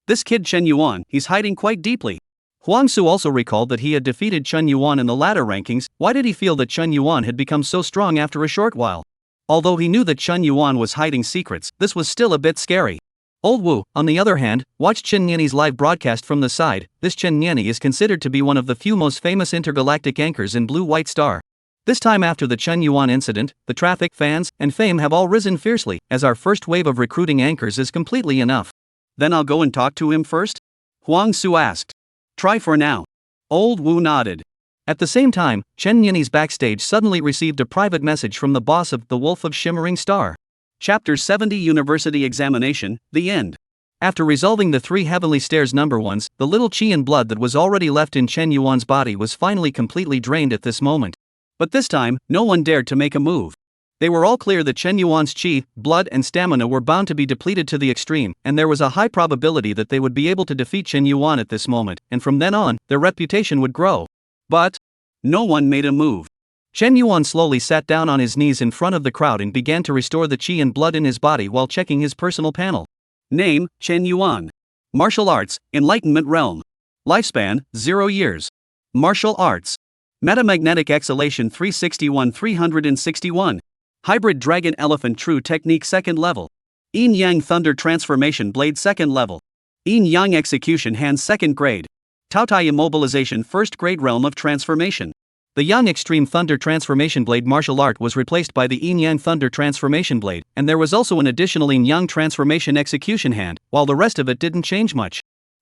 This kid Chen Yuan, he's hiding quite deeply. Huang Su also recalled that he had defeated Chen Yuan in the ladder rankings. Why did he feel that Chen Yuan had become so strong after a short while? Although he knew that Chen Yuan was hiding secrets, this was still a bit scary. Old Wu, on the other hand, watched Chen Nianyi's live broadcast from the side. This Chen Nianyi is considered to be one of the few most famous intergalactic anchors in Blue White Star. This time after the Chen Yuan incident, the traffic, fans, and fame have all risen fiercely, as our first wave of recruiting anchors is completely enough. Then I'll go and talk to him first? Huang Su asked. Try for now. Old Wu nodded. At the same time, Chen Nianyi's backstage suddenly received a private message from the boss of The Wolf of Shimmering Star. Chapter 70 University Examination, the end. After resolving the 3 Heavenly Stairs number 1s, the little qi and blood that was already left in Chen Yuan's body was finally completely drained at this moment. But this time, no one dared to make a move. They were all clear that Chen Yuan's qi, blood and stamina were bound to be depleted to the extreme, and there was a high probability that they would be able to defeat Chen Yuan at this moment, and from then on, their reputation would grow. But no one made a move. Chen Yuan slowly sat down on his knees in front of the crowd and began to restore the qi and blood in his body while checking his personal panel. Name, Chen Yuan. Martial Arts, Enlightenment Realm. Lifespan, 0 years. Martial Arts. Metamagnetic Exhalation 361. Hybrid Dragon Elephant True Technique 2nd level. Yin Yang Thunder Transformation Blade 2nd level. Yin Yang Execution Hand 2nd grade. Taotai Immobilization 1st grade Realm of Transformation. The Yang Extreme Thunder Transformation Blade martial art was replaced by the Yin Yang Thunder Transformation Blade, and there was also an additional Yin Yang Transformation Execution Hand, while the rest of it didn't change much.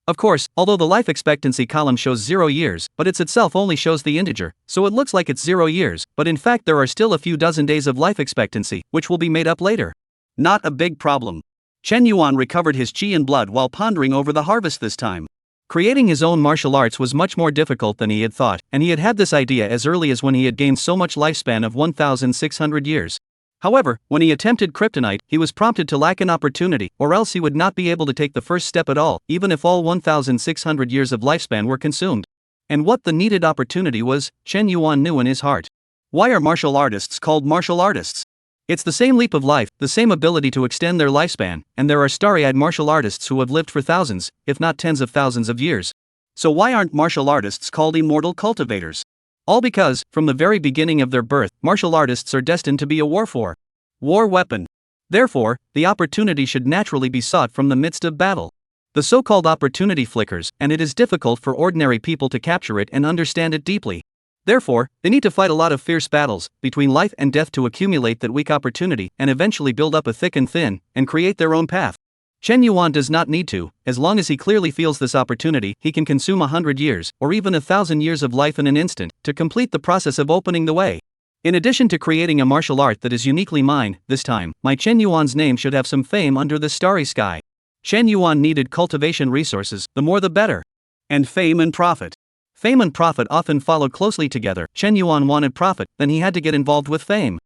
Of course, although the life expectancy column shows 0 years, but it itself only shows the integer, so it looks like it's 0 years, but in fact there are still a few dozen days of life expectancy, which will be made up later. Not a big problem. Chen Yuan recovered his qi and blood while pondering over the harvest this time. Creating his own martial arts was much more difficult than he had thought, and he had had this idea as early as when he had gained so much lifespan of 1,600 years. However, when he attempted kryptonite, he was prompted to lack an opportunity, or else he would not be able to take the first step at all, even if all 1,600 years of lifespan were consumed. And what the needed opportunity was, Chen Yuan knew in his heart. Why are martial artists called martial artists? It's the same leap of life, the same ability to extend their lifespan, and there are starry-eyed martial artists who have lived for thousands, if not tens of thousands of years. So why aren't martial artists called immortal cultivators? All because, from the very beginning of their birth, martial artists are destined to be a war weapon. Therefore, the opportunity should naturally be sought from the midst of battle. The so-called opportunity flickers, and it is difficult for ordinary people to capture it and understand it deeply. Therefore, they need to fight a lot of fierce battles, between life and death to accumulate that weak opportunity and eventually build up a thick and thin, and create their own path. Chen Yuan does not need to, as long as he clearly feels this opportunity, he can consume 100 years, or even 1,000 years of life in an instant, to complete the process of opening the way. In addition to creating a martial art that is uniquely mine, this time, my Chen Yuan's name should have some fame under the starry sky. Chen Yuan needed cultivation resources, the more the better. And fame and profit. Fame and profit often follow closely together. Chen Yuan wanted profit, then he had to get involved with fame.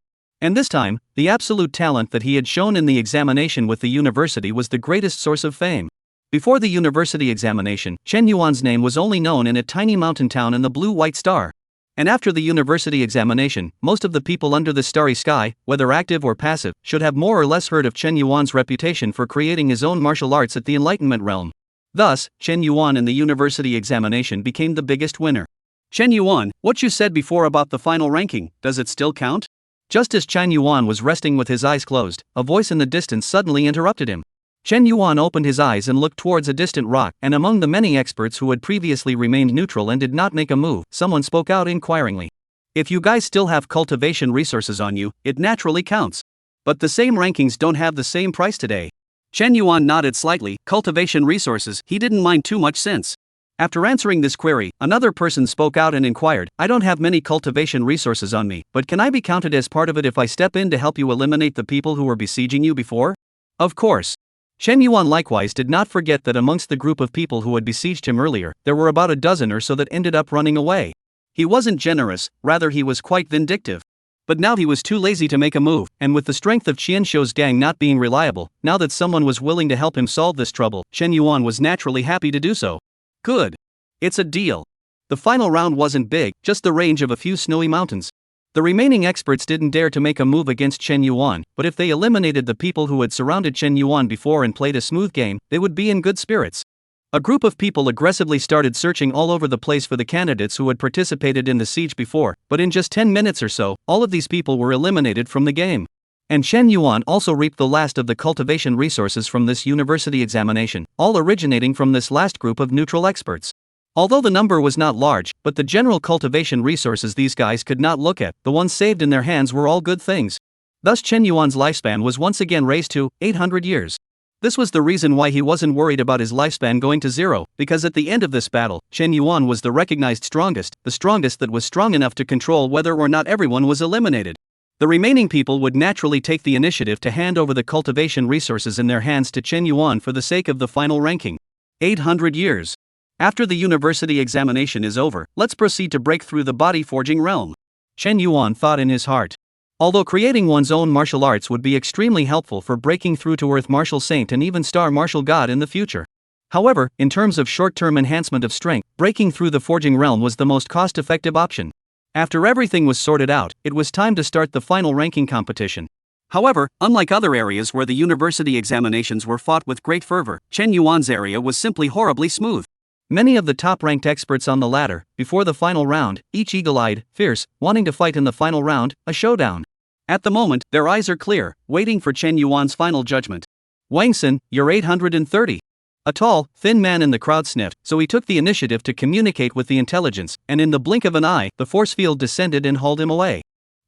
And this time, the absolute talent that he had shown in the examination with the university was the greatest source of fame. Before the university examination, Chen Yuan's name was only known in a tiny mountain town in the Blue White Star. And after the university examination, most of the people under the starry sky, whether active or passive, should have more or less heard of Chen Yuan's reputation for creating his own martial arts at the Enlightenment realm. Thus, Chen Yuan in the university examination became the biggest winner. Chen Yuan, what you said before about the final ranking, does it still count? Just as Chen Yuan was resting with his eyes closed, a voice in the distance suddenly interrupted him. Chen Yuan opened his eyes and looked towards a distant rock, and among the many experts who had previously remained neutral and did not make a move, someone spoke out inquiringly. If you guys still have cultivation resources on you, it naturally counts. But the same rankings don't have the same price today. Chen Yuan nodded slightly. Cultivation resources, he didn't mind too much since. After answering this query, another person spoke out and inquired, I don't have many cultivation resources on me, but can I be counted as part of it if I step in to help you eliminate the people who were besieging you before? Of course. Chen Yuan likewise did not forget that amongst the group of people who had besieged him earlier, there were about a dozen or so that ended up running away. He wasn't generous, rather he was quite vindictive. But now he was too lazy to make a move, and with the strength of Qian Shou's gang not being reliable, now that someone was willing to help him solve this trouble, Chen Yuan was naturally happy to do so. Good. It's a deal. The final round wasn't big, just the range of a few snowy mountains. The remaining experts didn't dare to make a move against Chen Yuan, but if they eliminated the people who had surrounded Chen Yuan before and played a smooth game, they would be in good spirits. A group of people aggressively started searching all over the place for the candidates who had participated in the siege before, but in just 10 minutes or so, all of these people were eliminated from the game. And Chen Yuan also reaped the last of the cultivation resources from this university examination, all originating from this last group of neutral experts. Although the number was not large, but the general cultivation resources these guys could not look at, the ones saved in their hands were all good things. Thus Chen Yuan's lifespan was once again raised to 800 years. This was the reason why he wasn't worried about his lifespan going to zero, because at the end of this battle, Chen Yuan was the recognized strongest, the strongest that was strong enough to control whether or not everyone was eliminated. The remaining people would naturally take the initiative to hand over the cultivation resources in their hands to Chen Yuan for the sake of the final ranking. 800 years. After the university examination is over, let's proceed to break through the body forging realm. Chen Yuan thought in his heart. Although creating one's own martial arts would be extremely helpful for breaking through to Earth Martial Saint and even Star Martial God in the future. However, in terms of short-term enhancement of strength, breaking through the forging realm was the most cost-effective option. After everything was sorted out, it was time to start the final ranking competition. However, unlike other areas where the university examinations were fought with great fervor, Chen Yuan's area was simply horribly smooth. Many of the top-ranked experts on the ladder, before the final round, each eagle-eyed, fierce, wanting to fight in the final round, a showdown. At the moment, their eyes are clear, waiting for Chen Yuan's final judgment. Wang Xin, you're 830. A tall, thin man in the crowd sniffed, so he took the initiative to communicate with the intelligence, and in the blink of an eye, the force field descended and hauled him away.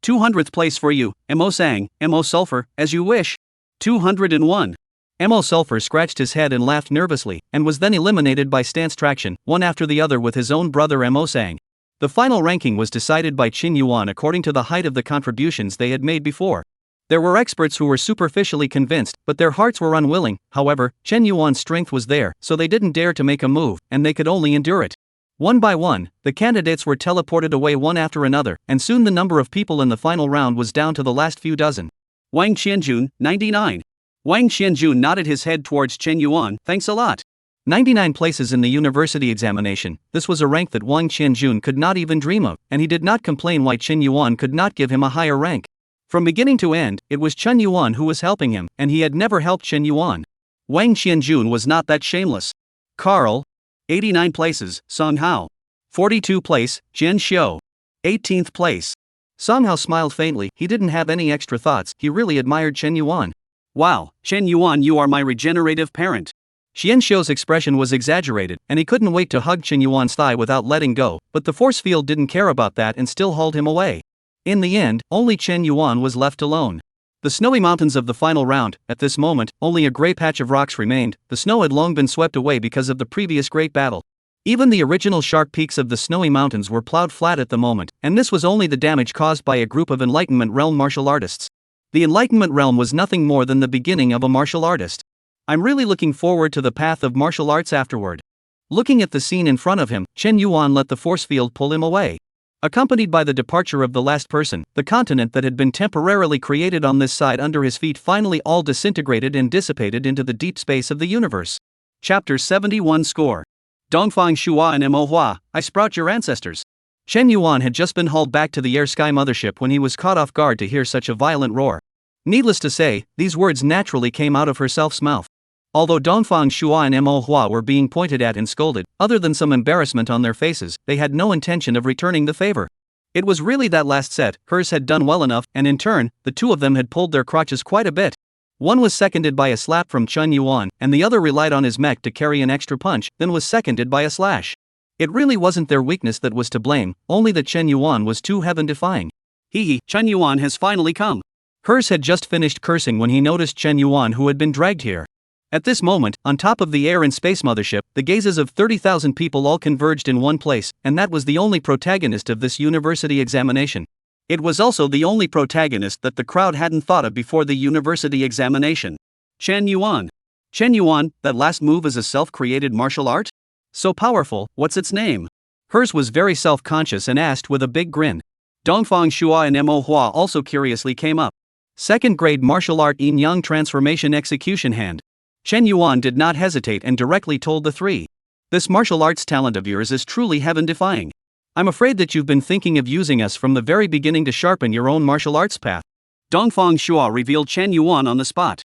200th place for you, Mo Sang, Mo Sulfur, as you wish. 201. Mo Sulfur scratched his head and laughed nervously, and was then eliminated by stance traction, one after the other with his own brother Mo Sang. The final ranking was decided by Chen Yuan according to the height of the contributions they had made before. There were experts who were superficially convinced, but their hearts were unwilling. However, Chen Yuan's strength was there, so they didn't dare to make a move, and they could only endure it. One by one, the candidates were teleported away one after another, and soon the number of people in the final round was down to the last few dozen. Wang Qianjun, 99. Wang Qianjun nodded his head towards Chen Yuan, thanks a lot. 99 places in the university examination, this was a rank that Wang Qianjun could not even dream of, and he did not complain why Chen Yuan could not give him a higher rank. From beginning to end, it was Chen Yuan who was helping him, and he had never helped Chen Yuan. Wang Qianjun was not that shameless. Carl. 89 places, Song Hao. 42 place, Jian Xiu. 18th place. Song Hao smiled faintly, he didn't have any extra thoughts, he really admired Chen Yuan. Wow, Chen Yuan, you are my regenerative parent. Xian Xiu's expression was exaggerated, and he couldn't wait to hug Chen Yuan's thigh without letting go, but the force field didn't care about that and still hauled him away. In the end, only Chen Yuan was left alone. The snowy mountains of the final round, at this moment, only a gray patch of rocks remained, the snow had long been swept away because of the previous great battle. Even the original sharp peaks of the snowy mountains were plowed flat at the moment, and this was only the damage caused by a group of Enlightenment Realm martial artists. The Enlightenment Realm was nothing more than the beginning of a martial artist. I'm really looking forward to the path of martial arts afterward. Looking at the scene in front of him, Chen Yuan let the force field pull him away. Accompanied by the departure of the last person, the continent that had been temporarily created on this side under his feet finally all disintegrated and dissipated into the deep space of the universe. Chapter 71 Score. Dongfang Shua and Manhwa, I sprout your ancestors. Chen Yuan had just been hauled back to the air sky mothership when he was caught off guard to hear such a violent roar. Needless to say, these words naturally came out of herself's mouth. Although Dongfang Shua and Manhwa were being pointed at and scolded, other than some embarrassment on their faces, they had no intention of returning the favor. It was really that last set, hers had done well enough, and in turn, the two of them had pulled their crotches quite a bit. One was seconded by a slap from Chen Yuan, and the other relied on his mech to carry an extra punch, then was seconded by a slash. It really wasn't their weakness that was to blame, only that Chen Yuan was too heaven-defying. Hee, Chen Yuan has finally come. Hers had just finished cursing when he noticed Chen Yuan who had been dragged here. At this moment, on top of the air and space mothership, the gazes of 30,000 people all converged in one place, and that was the only protagonist of this university examination. It was also the only protagonist that the crowd hadn't thought of before the university examination. Chen Yuan. Chen Yuan, that last move is a self-created martial art? So powerful, what's its name? Hers was very self-conscious and asked with a big grin. Dongfang Shua and Manhwa also curiously came up. Second grade martial art Yin-Yang transformation execution hand. Chen Yuan did not hesitate and directly told the three. This martial arts talent of yours is truly heaven-defying. I'm afraid that you've been thinking of using us from the very beginning to sharpen your own martial arts path. Dongfang Shua revealed Chen Yuan on the spot.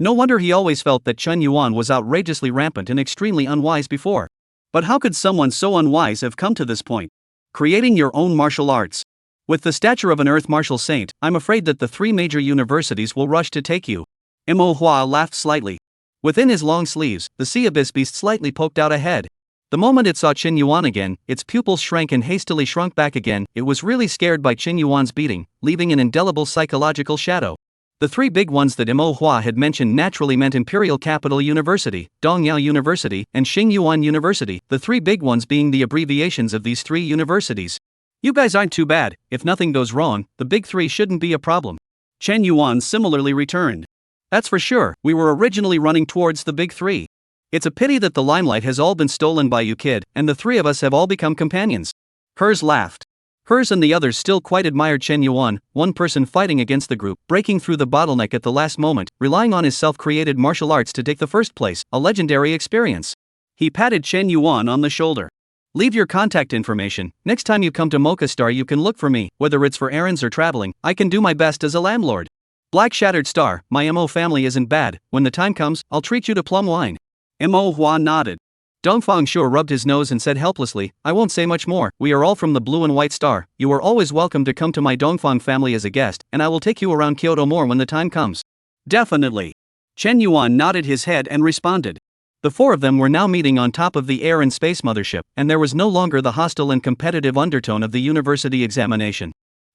No wonder he always felt that Chen Yuan was outrageously rampant and extremely unwise before. But how could someone so unwise have come to this point? Creating your own martial arts. With the stature of an earth martial saint, I'm afraid that the three major universities will rush to take you. Manhwa laughed slightly. Within his long sleeves, the sea abyss beast slightly poked out a head. The moment it saw Chen Yuan again, its pupils shrank and hastily shrunk back again. It was really scared by Chen Yuan's beating, leaving an indelible psychological shadow. The three big ones that Manhwa had mentioned naturally meant Imperial Capital University, Dongyao University, and Xingyuan University, the three big ones being the abbreviations of these three universities. You guys aren't too bad. If nothing goes wrong, the big three shouldn't be a problem. Chen Yuan similarly returned. That's for sure, we were originally running towards the big three. It's a pity that the limelight has all been stolen by you, kid, and the three of us have all become companions. Hers laughed. Hers and the others still quite admired Chen Yuan, one person fighting against the group, breaking through the bottleneck at the last moment, relying on his self-created martial arts to take the first place, a legendary experience. He patted Chen Yuan on the shoulder. Leave your contact information. Next time you come to Mocha Star you can look for me, whether it's for errands or traveling. I can do my best as a landlord. Black Shattered Star, my MO family isn't bad. When the time comes, I'll treat you to plum wine. Manhwa nodded. Dongfang Sure rubbed his nose and said helplessly, I won't say much more. We are all from the Blue and White Star. You are always welcome to come to my Dongfang family as a guest, and I will take you around Kyoto more when the time comes. Definitely. Chen Yuan nodded his head and responded. The four of them were now meeting on top of the air and space mothership, and there was no longer the hostile and competitive undertone of the university examination.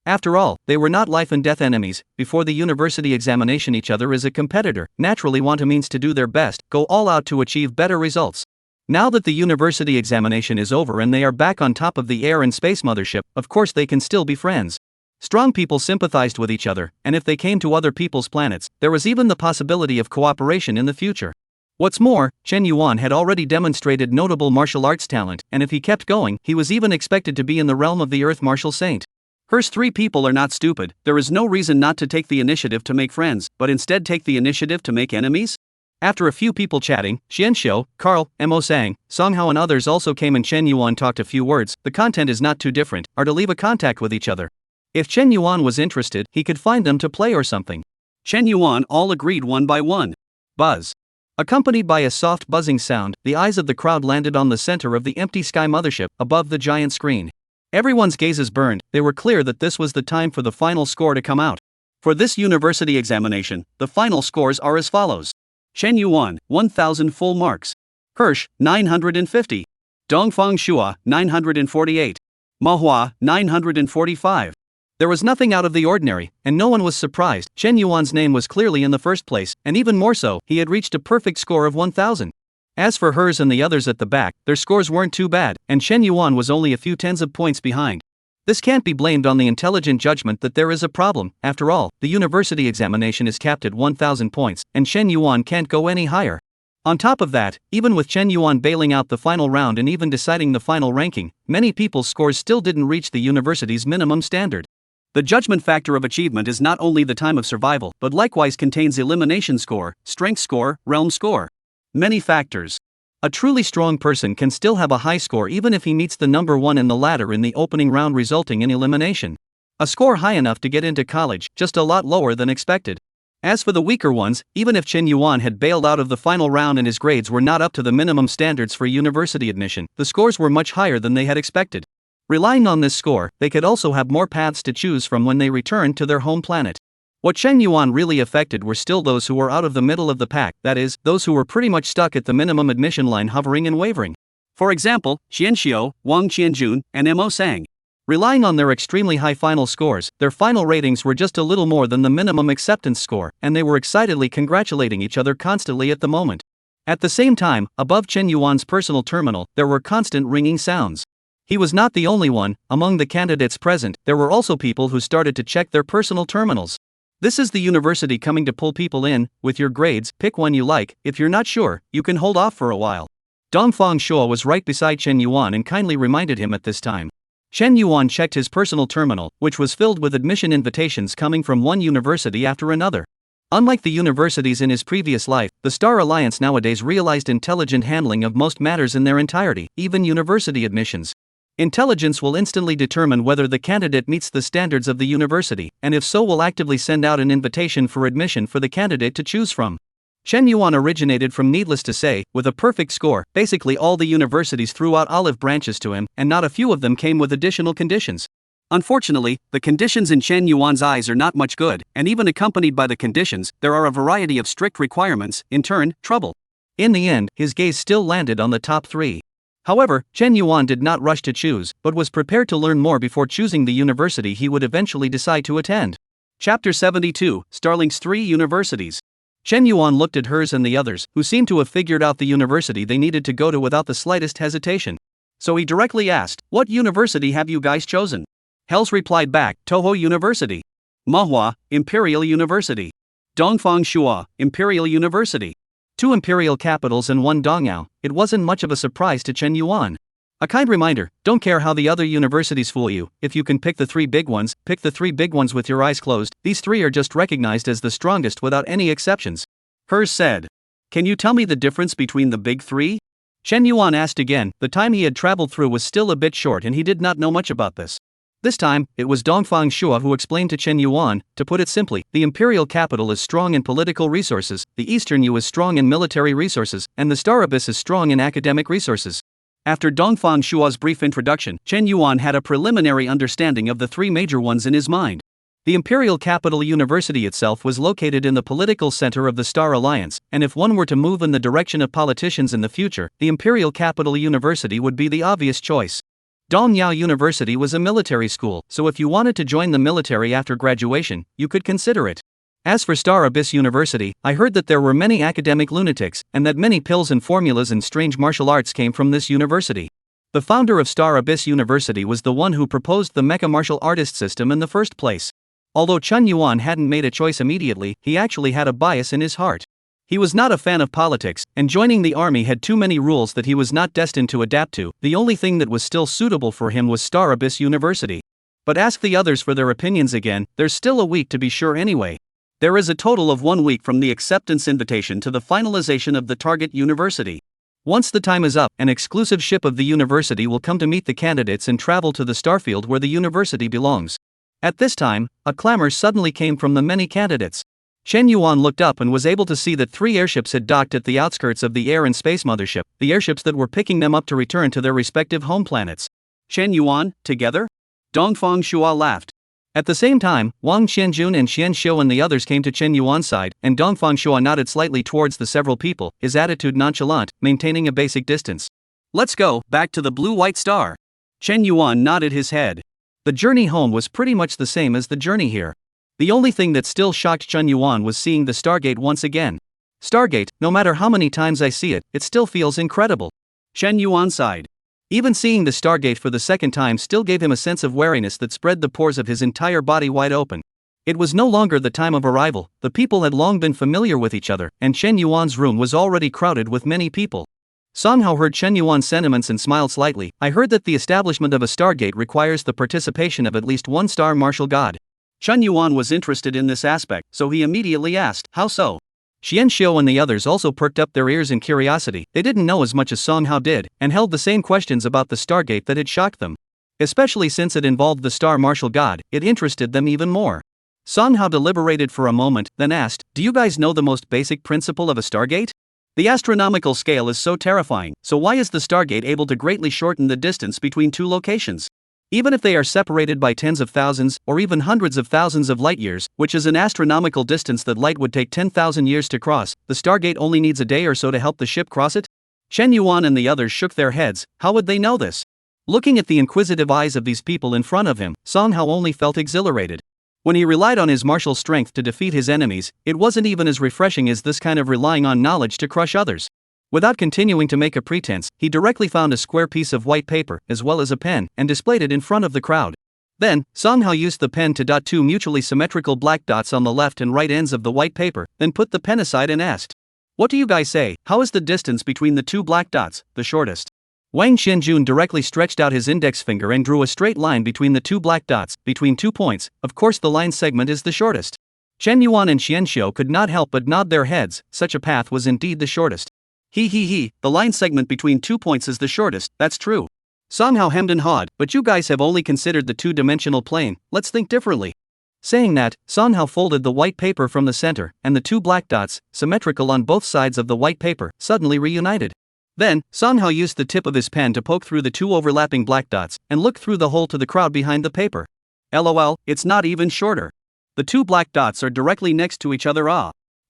After all, they were not life and death enemies. Before the university examination, each other is a competitor, naturally want a means to do their best, go all out to achieve better results. Now that the university examination is over and they are back on top of the air and space mothership, of course they can still be friends. Strong people sympathized with each other, and if they came to other people's planets, there was even the possibility of cooperation in the future. What's more, Chen Yuan had already demonstrated notable martial arts talent, and if he kept going, he was even expected to be in the realm of the Earth Martial Saint. Hers three people are not stupid. There is no reason not to take the initiative to make friends, but instead take the initiative to make enemies? After a few people chatting, Xianxiu, Carl, Mo Sang, Songhao and others also came and Chen Yuan talked a few words. The content is not too different, are to leave a contact with each other. If Chen Yuan was interested, he could find them to play or something. Chen Yuan all agreed one by one. Buzz. Accompanied by a soft buzzing sound, the eyes of the crowd landed on the center of the empty sky mothership, above the giant screen. Everyone's gazes burned. They were clear that this was the time for the final score to come out. For this university examination, the final scores are as follows. Chen Yuan, 1,000 full marks. Hirsch, 950. Dongfang Shua, 948. Manhwa, 945. There was nothing out of the ordinary, and no one was surprised. Chen Yuan's name was clearly in the first place, and even more so, he had reached a perfect score of 1,000. As for hers and the others at the back, their scores weren't too bad, and Chen Yuan was only a few tens of points behind. This can't be blamed on the intelligent judgment that there is a problem. After all, the university examination is capped at 1,000 points, and Chen Yuan can't go any higher. On top of that, even with Chen Yuan bailing out the final round and even deciding the final ranking, many people's scores still didn't reach the university's minimum standard. The judgment factor of achievement is not only the time of survival, but likewise contains elimination score, strength score, realm score. Many factors. A truly strong person can still have a high score even if he meets the number one in the ladder in the opening round, resulting in elimination. A score high enough to get into college, just a lot lower than expected. As for the weaker ones, even if Chen Yuan had bailed out of the final round and his grades were not up to the minimum standards for university admission, the scores were much higher than they had expected. Relying on this score, they could also have more paths to choose from when they returned to their home planet. What Chen Yuan really affected were still those who were out of the middle of the pack, that is, those who were pretty much stuck at the minimum admission line, hovering and wavering. For example, Xianxiu, Wang Qianjun, and Mo Sang. Relying on their extremely high final scores, their final ratings were just a little more than the minimum acceptance score, and they were excitedly congratulating each other constantly at the moment. At the same time, above Chen Yuan's personal terminal, there were constant ringing sounds. He was not the only one. Among the candidates present, there were also people who started to check their personal terminals. This is the university coming to pull people in. With your grades, pick one you like. If you're not sure, you can hold off for a while. Dongfang Shua was right beside Chen Yuan and kindly reminded him at this time. Chen Yuan checked his personal terminal, which was filled with admission invitations coming from one university after another. Unlike the universities in his previous life, the Star Alliance nowadays realized intelligent handling of most matters in their entirety, even university admissions. Intelligence will instantly determine whether the candidate meets the standards of the university, and if so will actively send out an invitation for admission for the candidate to choose from. Chen Yuan originated from, needless to say, with a perfect score. Basically all the universities threw out olive branches to him, and not a few of them came with additional conditions. Unfortunately, the conditions in Chen Yuan's eyes are not much good, and even accompanied by the conditions, there are a variety of strict requirements, in turn, trouble. In the end, his gaze still landed on the top 3. However, Chen Yuan did not rush to choose, but was prepared to learn more before choosing the university he would eventually decide to attend. Chapter 72, Starlink's 3 Universities. Chen Yuan looked at hers and the others, who seemed to have figured out the university they needed to go to without the slightest hesitation. So he directly asked, "What university have you guys chosen?" Hells replied back, "Toho University. Manhwa, Imperial University. Dongfang Shua, Imperial University." 2 imperial capitals and 1 Dongyao. It wasn't much of a surprise to Chen Yuan. A kind reminder, don't care how the other universities fool you, if you can pick the 3 big ones, pick the 3 big ones with your eyes closed. These 3 are just recognized as the strongest without any exceptions. Hers said. "Can you tell me the difference between the big 3? Chen Yuan asked again. The time he had traveled through was still a bit short and he did not know much about this. This time, it was Dongfang Shua who explained to Chen Yuan. To put it simply, the imperial capital is strong in political resources, the Eastern Yu is strong in military resources, and the Star Abyss is strong in academic resources. After Dongfang Shua's brief introduction, Chen Yuan had a preliminary understanding of the 3 major ones in his mind. The imperial capital university itself was located in the political center of the Star Alliance, and if one were to move in the direction of politicians in the future, the imperial capital university would be the obvious choice. Dongyao University was a military school, so if you wanted to join the military after graduation, you could consider it. As for Star Abyss University, I heard that there were many academic lunatics, and that many pills and formulas and strange martial arts came from this university. The founder of Star Abyss University was the one who proposed the mecha martial artist system in the first place. Although Chen Yuan hadn't made a choice immediately, he actually had a bias in his heart. He was not a fan of politics, and joining the army had too many rules that he was not destined to adapt to. The only thing that was still suitable for him was Star Abyss University. But ask the others for their opinions again, there's still a week to be sure anyway. There is a total of 1 week from the acceptance invitation to the finalization of the target university. Once the time is up, an exclusive ship of the university will come to meet the candidates and travel to the starfield where the university belongs. At this time, a clamor suddenly came from the many candidates. Chen Yuan looked up and was able to see that 3 airships had docked at the outskirts of the Air and Space Mothership, the airships that were picking them up to return to their respective home planets. Chen Yuan, together? Dongfang Shua laughed. At the same time, Wang Qianjun and Xian Xiu and the others came to Chen Yuan's side, and Dongfang Shua nodded slightly towards the several people, his attitude nonchalant, maintaining a basic distance. "Let's go, back to the blue-white star." Chen Yuan nodded his head. The journey home was pretty much the same as the journey here. The only thing that still shocked Chen Yuan was seeing the Stargate once again. Stargate, no matter how many times I see it, it still feels incredible. Chen Yuan sighed. Even seeing the Stargate for the second time still gave him a sense of wariness that spread the pores of his entire body wide open. It was no longer the time of arrival, the people had long been familiar with each other, and Chen Yuan's room was already crowded with many people. Song Hao heard Chen Yuan's sentiments and smiled slightly. I heard that the establishment of a Stargate requires the participation of at least 1 star martial god. Chen Yuan was interested in this aspect, so he immediately asked, "How so?" Xian Xiu and the others also perked up their ears in curiosity. They didn't know as much as Song Hao did, and held the same questions about the Stargate that had shocked them. Especially since it involved the Star Martial God, it interested them even more. Song Hao deliberated for a moment, then asked, "Do you guys know the most basic principle of a Stargate? The astronomical scale is so terrifying, so why is the Stargate able to greatly shorten the distance between 2 locations? Even if they are separated by tens of thousands, or even hundreds of thousands of light years, which is an astronomical distance that light would take 10,000 years to cross, the Stargate only needs a day or so to help the ship cross it?" Chen Yuan and the others shook their heads. How would they know this? Looking at the inquisitive eyes of these people in front of him, Song Hao only felt exhilarated. When he relied on his martial strength to defeat his enemies, it wasn't even as refreshing as this kind of relying on knowledge to crush others. Without continuing to make a pretense, he directly found a square piece of white paper, as well as a pen, and displayed it in front of the crowd. Then, Song Hao used the pen to dot 2 mutually symmetrical black dots on the left and right ends of the white paper, then put the pen aside and asked, "What do you guys say, how is the distance between the 2 black dots, the shortest?" Wang Qianjun directly stretched out his index finger and drew a straight line between the 2 black dots, between 2 points. Of course the line segment is the shortest. Chen Yuan and Xian Xiu could not help but nod their heads. Such a path was indeed the shortest. He, the line segment between 2 points is the shortest, that's true. Song Hao hemmed and hawed, but you guys have only considered the 2-dimensional plane, let's think differently. Saying that, Song Hao folded the white paper from the center, and the two black dots, symmetrical on both sides of the white paper, suddenly reunited. Then, Song Hao used the tip of his pen to poke through the two overlapping black dots, and look through the hole to the crowd behind the paper. LOL, it's not even shorter. The two black dots are directly next to each other.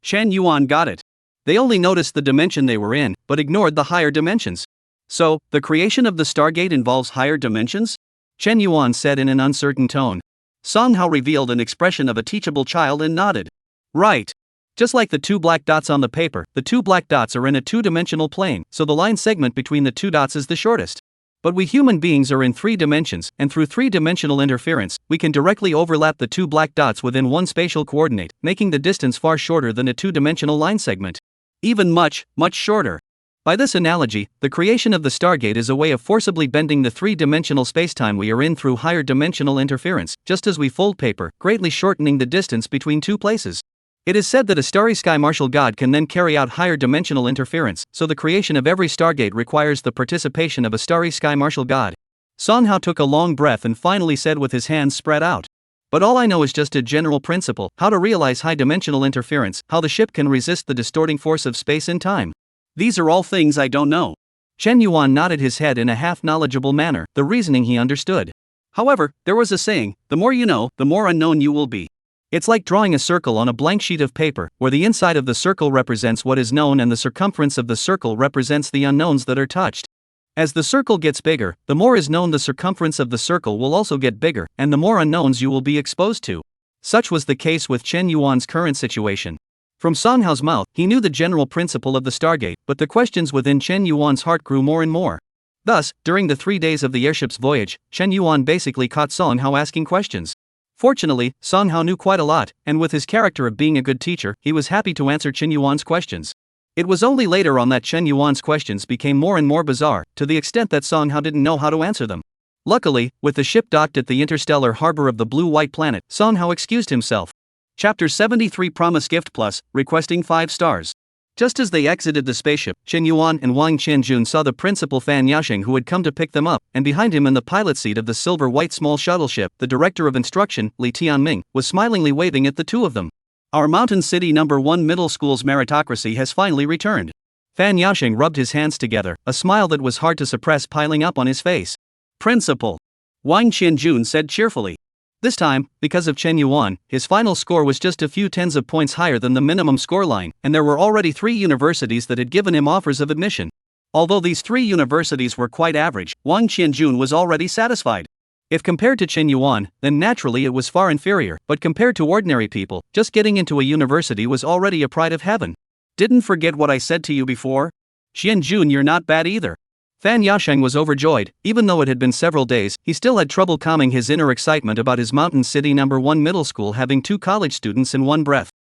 Chen Yuan got it. They only noticed the dimension they were in, but ignored the higher dimensions. So, the creation of the Stargate involves higher dimensions? Chen Yuan said in an uncertain tone. Song Hao revealed an expression of a teachable child and nodded. Right. Just like the two black dots on the paper, the two black dots are in a two-dimensional plane, so the line segment between the two dots is the shortest. But we human beings are in 3 dimensions, and through 3-dimensional interference, we can directly overlap the two black dots within one spatial coordinate, making the distance far shorter than a 2-dimensional line segment. Even much, much shorter. By this analogy, the creation of the Stargate is a way of forcibly bending the 3-dimensional spacetime we are in through higher dimensional interference, just as we fold paper, greatly shortening the distance between two places. It is said that a starry sky martial god can then carry out higher dimensional interference, so the creation of every Stargate requires the participation of a starry sky martial god. Song Hao took a long breath and finally said with his hands spread out. But all I know is just a general principle, how to realize high-dimensional interference, how the ship can resist the distorting force of space and time. These are all things I don't know. Chen Yuan nodded his head in a half-knowledgeable manner, the reasoning he understood. However, there was a saying, the more you know, the more unknown you will be. It's like drawing a circle on a blank sheet of paper, where the inside of the circle represents what is known and the circumference of the circle represents the unknowns that are touched. As the circle gets bigger, the more is known, the circumference of the circle will also get bigger, and the more unknowns you will be exposed to. Such was the case with Chen Yuan's current situation. From Song Hao's mouth, he knew the general principle of the Stargate, but the questions within Chen Yuan's heart grew more and more. Thus, during the 3 days of the airship's voyage, Chen Yuan basically caught Song Hao asking questions. Fortunately, Song Hao knew quite a lot, and with his character of being a good teacher, he was happy to answer Chen Yuan's questions. It was only later on that Chen Yuan's questions became more and more bizarre, to the extent that Song Hao didn't know how to answer them. Luckily, with the ship docked at the interstellar harbor of the blue-white planet, Song Hao excused himself. Chapter 73 Promise Gift Plus, requesting 5 stars. Just as they exited the spaceship, Chen Yuan and Wang Qianjun saw the principal Fan Yasheng, who had come to pick them up, and behind him in the pilot seat of the silver-white small shuttle ship, the director of instruction, Li Tianming, was smilingly waving at the two of them. Our Mountain City No. 1 Middle School's meritocracy has finally returned. Fan Yasheng rubbed his hands together, a smile that was hard to suppress piling up on his face. Principal. Wang Qianjun said cheerfully. This time, because of Chen Yuan, his final score was just a few tens of points higher than the minimum scoreline, and there were already 3 universities that had given him offers of admission. Although these 3 universities were quite average, Wang Qianjun was already satisfied. If compared to Chen Yuan, then naturally it was far inferior, but compared to ordinary people, just getting into a university was already a pride of heaven. Didn't forget what I said to you before? Qianjun, you're not bad either. Fan Yasheng was overjoyed. Even though it had been several days, he still had trouble calming his inner excitement about his Mountain City No. 1 Middle School having 2 college students in one breath.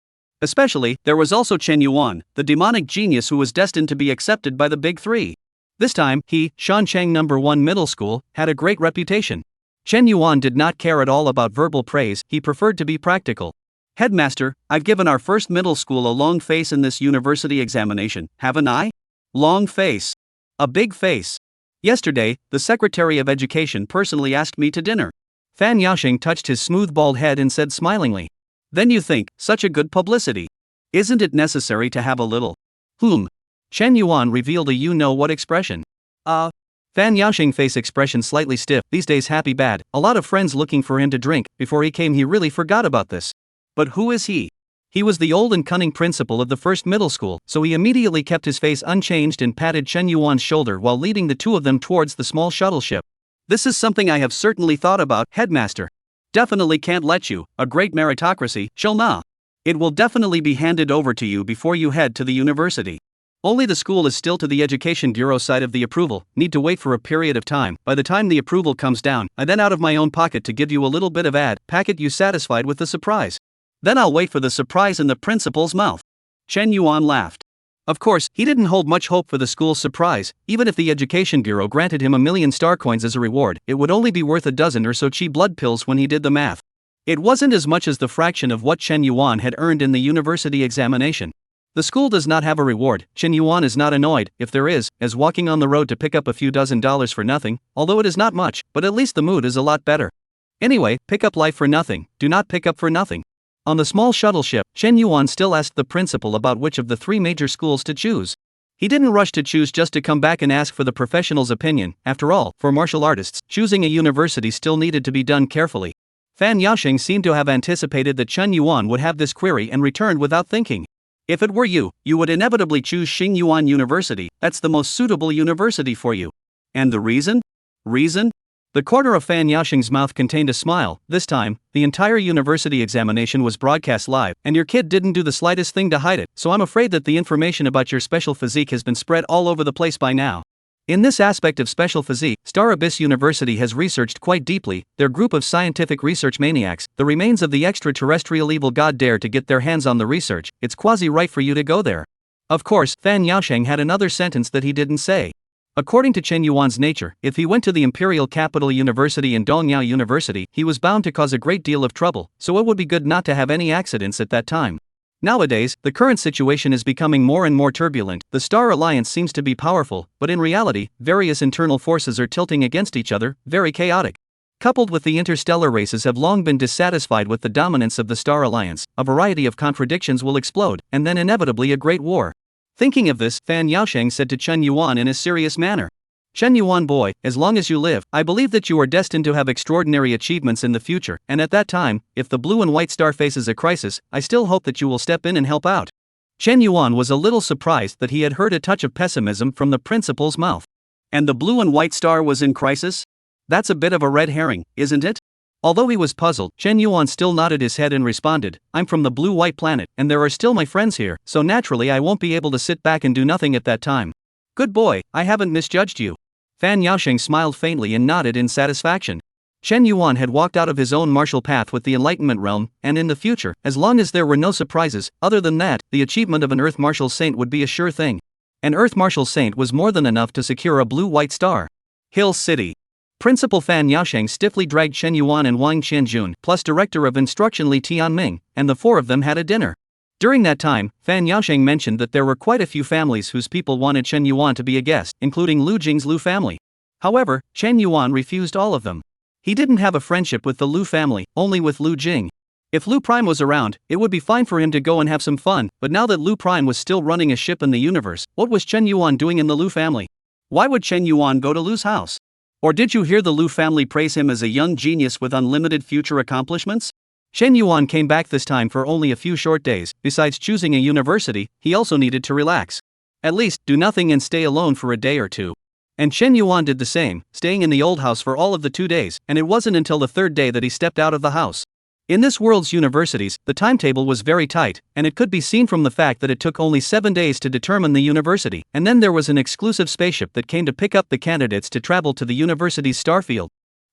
Especially, there was also Chen Yuan, the demonic genius who was destined to be accepted by the Big 3. This time, he, Shancheng No. 1 Middle School, had a great reputation. Chen Yuan did not care at all about verbal praise, he preferred to be practical. Headmaster, I've given our first middle school a long face in this university examination, haven't I? Long face. A big face. Yesterday, the Secretary of Education personally asked me to dinner. Fan Yasheng touched his smooth bald head and said smilingly. Then you think, such a good publicity. Isn't it necessary to have a little? Chen Yuan revealed a you-know-what expression. Fan Yasheng face expression slightly stiff, these days happy bad, a lot of friends looking for him to drink, before he came he really forgot about this. But who is he? He was the old and cunning principal of the first middle school, so he immediately kept his face unchanged and patted Chen Yuan's shoulder while leading the two of them towards the small shuttle ship. This is something I have certainly thought about, Headmaster. Definitely can't let you, a great meritocracy, shall na. It will definitely be handed over to you before you head to the university. Only the school is still to the Education Bureau side of the approval, need to wait for a period of time. By the time the approval comes down, I then out of my own pocket to give you a little bit of packet you satisfied with the surprise. Then I'll wait for the surprise in the principal's mouth. Chen Yuan laughed. Of course, he didn't hold much hope for the school's surprise. Even if the Education Bureau granted him 1,000,000 star coins as a reward, it would only be worth a dozen or so chi blood pills when he did the math. It wasn't as much as the fraction of what Chen Yuan had earned in the university examination. The school does not have a reward. Chen Yuan is not annoyed, if there is, as walking on the road to pick up a few dozen dollars for nothing, although it is not much, but at least the mood is a lot better. Anyway, pick up life for nothing, do not pick up for nothing. On the small shuttle ship, Chen Yuan still asked the principal about which of the three major schools to choose. He didn't rush to choose just to come back and ask for the professional's opinion. After all, for martial artists, choosing a university still needed to be done carefully. Fan Yasheng seemed to have anticipated that Chen Yuan would have this query and returned without thinking. If it were you, you would inevitably choose Xing Yuan University. That's the most suitable university for you. And the reason? Reason? The corner of Fan Yasheng's mouth contained a smile. This time, the entire university examination was broadcast live, and your kid didn't do the slightest thing to hide it, so I'm afraid that the information about your special physique has been spread all over the place by now. In this aspect of special physique, Star Abyss University has researched quite deeply. Their group of scientific research maniacs, the remains of the extraterrestrial evil god, dare to get their hands on the research. It's quasi-right for you to go there. Of course, Fan Yasheng had another sentence that he didn't say. According to Chen Yuan's nature, if he went to the Imperial Capital University in Dongyao University, he was bound to cause a great deal of trouble, so it would be good not to have any accidents at that time. Nowadays, the current situation is becoming more and more turbulent. The Star Alliance seems to be powerful, but in reality, various internal forces are tilting against each other, very chaotic. Coupled with the interstellar races have long been dissatisfied with the dominance of the Star Alliance, a variety of contradictions will explode, and then inevitably a great war. Thinking of this, Fan Yasheng said to Chen Yuan in a serious manner. Chen Yuan boy, as long as you live, I believe that you are destined to have extraordinary achievements in the future, and at that time, if the blue and white star faces a crisis, I still hope that you will step in and help out. Chen Yuan was a little surprised that he had heard a touch of pessimism from the principal's mouth. And the blue and white star was in crisis? That's a bit of a red herring, isn't it? Although he was puzzled, Chen Yuan still nodded his head and responded, I'm from the blue-white planet, and there are still my friends here, so naturally I won't be able to sit back and do nothing at that time. Good boy, I haven't misjudged you. Fan Yasheng smiled faintly and nodded in satisfaction. Chen Yuan had walked out of his own martial path with the Enlightenment realm, and in the future, as long as there were no surprises, other than that, the achievement of an Earth Martial Saint would be a sure thing. An Earth Martial Saint was more than enough to secure a blue-white star. Hill City. Principal Fan Yasheng stiffly dragged Chen Yuan and Wang Qianjun, plus Director of Instruction Li Tianming, and the four of them had a dinner. During that time, Fan Yasheng mentioned that there were quite a few families whose people wanted Chen Yuan to be a guest, including Lu Jing's Lu family. However, Chen Yuan refused all of them. He didn't have a friendship with the Lu family, only with Lu Jing. If Lu Prime was around, it would be fine for him to go and have some fun, but now that Lu Prime was still running a ship in the universe, what was Chen Yuan doing in the Lu family? Why would Chen Yuan go to Lu's house? Or did you hear the Lu family praise him as a young genius with unlimited future accomplishments? Chen Yuan came back this time for only a few short days. Besides choosing a university, he also needed to relax. At least, do nothing and stay alone for a day or two. And Chen Yuan did the same, staying in the old house for all of the 2 days, and it wasn't until the third day that he stepped out of the house. In this world's universities, the timetable was very tight, and it could be seen from the fact that it took only 7 days to determine the university, and then there was an exclusive spaceship that came to pick up the candidates to travel to the university's starfield.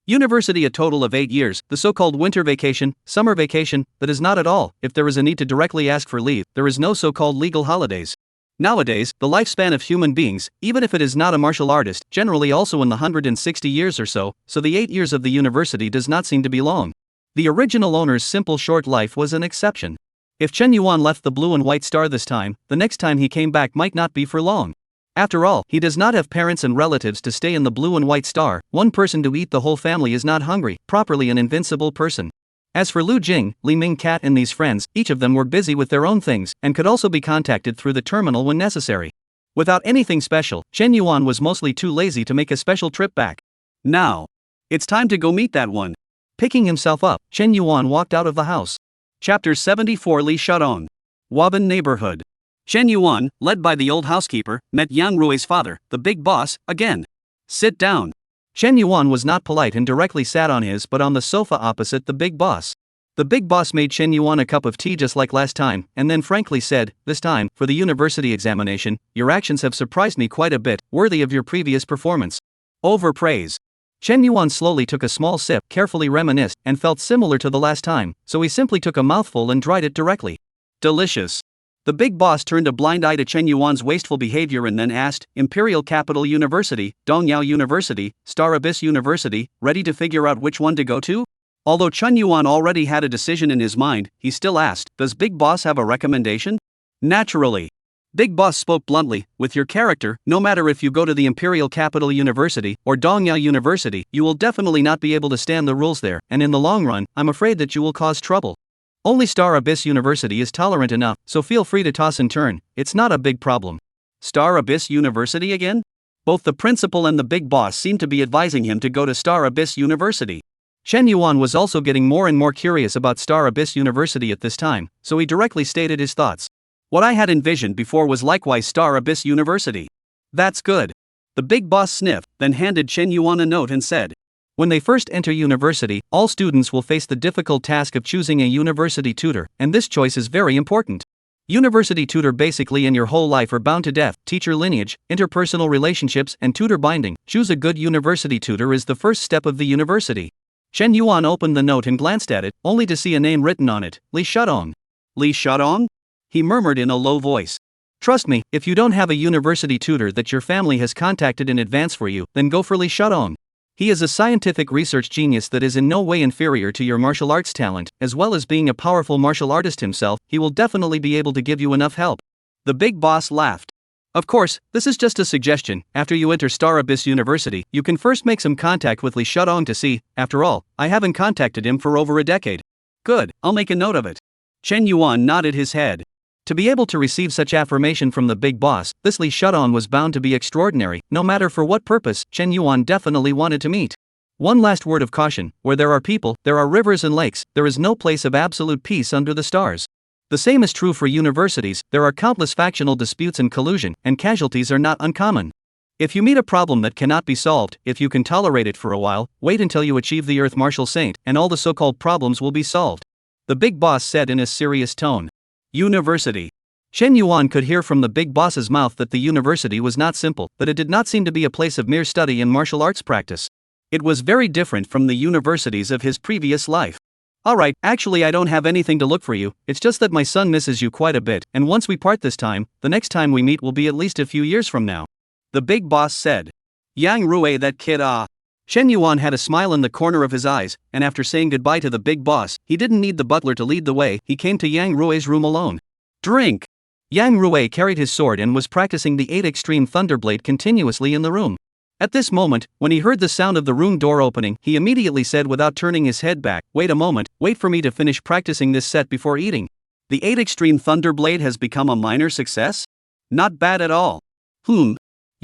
University a total of 8 years, the so-called winter vacation, summer vacation, that is not at all. If there is a need to directly ask for leave, there is no so-called legal holidays. Nowadays, the lifespan of human beings, even if it is not a martial artist, generally also in the 160 years or so the 8 years of the university does not seem to be long. The original owner's simple short life was an exception. If Chen Yuan left the blue and white star this time, the next time he came back might not be for long. After all, he does not have parents and relatives to stay in the blue and white star. One person to eat the whole family is not hungry, properly an invincible person. As for Lu Jing, Li Ming Cat and these friends, each of them were busy with their own things, and could also be contacted through the terminal when necessary. Without anything special, Chen Yuan was mostly too lazy to make a special trip back. Now, it's time to go meet that one. Picking himself up, Chen Yuan walked out of the house. Chapter 74 Li Shadong. Waban Neighborhood. Chen Yuan, led by the old housekeeper, met Yang Rui's father, the big boss, again. Sit down. Chen Yuan was not polite and directly sat on his but on the sofa opposite the big boss. The big boss made Chen Yuan a cup of tea just like last time, and then frankly said, this time, for the university examination, your actions have surprised me quite a bit, worthy of your previous performance. Overpraise. Chen Yuan slowly took a small sip, carefully reminisced, and felt similar to the last time, so he simply took a mouthful and dried it directly. Delicious. The big boss turned a blind eye to Chen Yuan's wasteful behavior and then asked, Imperial Capital University, Dongyao University, Star Abyss University, ready to figure out which one to go to? Although Chen Yuan already had a decision in his mind, he still asked, does Big Boss have a recommendation? Naturally. Big Boss spoke bluntly, with your character, no matter if you go to the Imperial Capital University or Dongya University, you will definitely not be able to stand the rules there, and in the long run, I'm afraid that you will cause trouble. Only Star Abyss University is tolerant enough, so feel free to toss and turn, it's not a big problem. Star Abyss University again? Both the principal and the big boss seemed to be advising him to go to Star Abyss University. Chen Yuan was also getting more and more curious about Star Abyss University at this time, so he directly stated his thoughts. What I had envisioned before was likewise Star Abyss University. That's good. The big boss sniffed, then handed Chen Yuan a note and said, when they first enter university, all students will face the difficult task of choosing a university tutor, and this choice is very important. University tutor basically in your whole life are bound to death, teacher lineage, interpersonal relationships, and tutor binding. Choose a good university tutor is the first step of the university. Chen Yuan opened the note and glanced at it, only to see a name written on it, Li Shudong. Li Shudong? He murmured in a low voice. Trust me, if you don't have a university tutor that your family has contacted in advance for you, then go for Li Shudong. He is a scientific research genius that is in no way inferior to your martial arts talent, as well as being a powerful martial artist himself, he will definitely be able to give you enough help. The big boss laughed. Of course, this is just a suggestion. After you enter Star Abyss University, you can first make some contact with Li Shudong to see, after all, I haven't contacted him for over a decade. Good, I'll make a note of it. Chen Yuan nodded his head. To be able to receive such affirmation from the big boss, this Li Shudong was bound to be extraordinary, no matter for what purpose. Chen Yuan definitely wanted to meet. One last word of caution, where there are people, there are rivers and lakes, there is no place of absolute peace under the stars. The same is true for universities, there are countless factional disputes and collusion, and casualties are not uncommon. If you meet a problem that cannot be solved, if you can tolerate it for a while, wait until you achieve the Earth Martial Saint, and all the so-called problems will be solved. The big boss said in a serious tone. University. Chen Yuan could hear from the big boss's mouth that the university was not simple, that it did not seem to be a place of mere study and martial arts practice. It was very different from the universities of his previous life. Alright, actually I don't have anything to look for you, it's just that my son misses you quite a bit, and once we part this time, the next time we meet will be at least a few years from now. The big boss said. Yang Rui, that kid, ah. Chen Yuan had a smile in the corner of his eyes, and after saying goodbye to the big boss, he didn't need the butler to lead the way, he came to Yang Rui's room alone. Drink! Yang Rui carried his sword and was practicing the 8 Extreme Thunderblade continuously in the room. At this moment, when he heard the sound of the room door opening, he immediately said without turning his head back, wait a moment, wait for me to finish practicing this set before eating. The 8 Extreme Thunderblade has become a minor success? Not bad at all.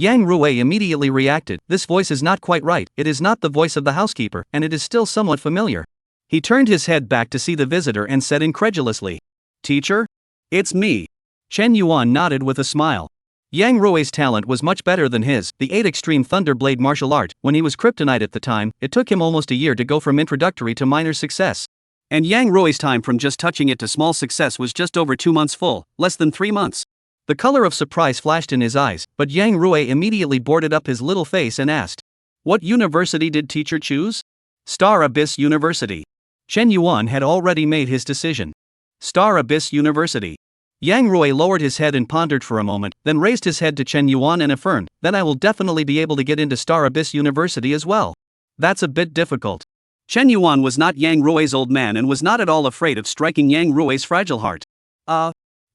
Yang Rui immediately reacted, this voice is not quite right, it is not the voice of the housekeeper, and it is still somewhat familiar. He turned his head back to see the visitor and said incredulously. Teacher? It's me. Chen Yuan nodded with a smile. Yang Rui's talent was much better than his, the 8 Extreme Thunderblade martial art, when he was kryptonite at the time, it took him almost a year to go from introductory to minor success. And Yang Rui's time from just touching it to small success was just over 2 months full, less than 3 months. The color of surprise flashed in his eyes, but Yang Rui immediately boarded up his little face and asked. What university did teacher choose? Star Abyss University. Chen Yuan had already made his decision. Star Abyss University. Yang Rui lowered his head and pondered for a moment, then raised his head to Chen Yuan and affirmed, then I will definitely be able to get into Star Abyss University as well. That's a bit difficult. Chen Yuan was not Yang Rui's old man and was not at all afraid of striking Yang Rui's fragile heart.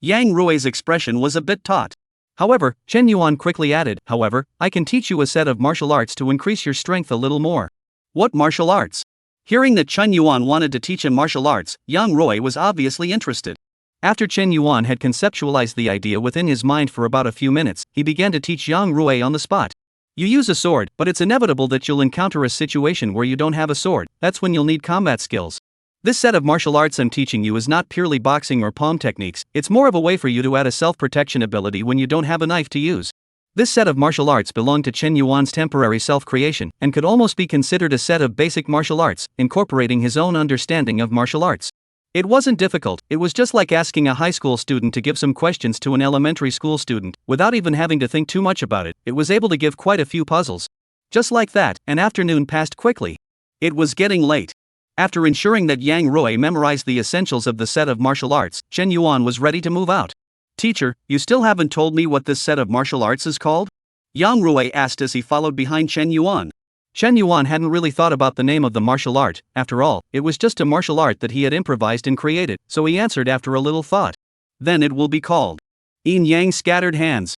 Yang Rui's expression was a bit taut. However, Chen Yuan quickly added, however, I can teach you a set of martial arts to increase your strength a little more. What martial arts? Hearing that Chen Yuan wanted to teach him martial arts, Yang Rui was obviously interested. After Chen Yuan had conceptualized the idea within his mind for about a few minutes, he began to teach Yang Rui on the spot. You use a sword, but it's inevitable that you'll encounter a situation where you don't have a sword, that's when you'll need combat skills. This set of martial arts I'm teaching you is not purely boxing or palm techniques, it's more of a way for you to add a self-protection ability when you don't have a knife to use. This set of martial arts belonged to Chen Yuan's temporary self-creation, and could almost be considered a set of basic martial arts, incorporating his own understanding of martial arts. It wasn't difficult, it was just like asking a high school student to give some questions to an elementary school student, without even having to think too much about it, it was able to give quite a few puzzles. Just like that, an afternoon passed quickly. It was getting late. After ensuring that Yang Rui memorized the essentials of the set of martial arts, Chen Yuan was ready to move out. Teacher, you still haven't told me what this set of martial arts is called? Yang Rui asked as he followed behind Chen Yuan. Chen Yuan hadn't really thought about the name of the martial art, after all, it was just a martial art that he had improvised and created, so he answered after a little thought. Then it will be called Yin Yang scattered hands.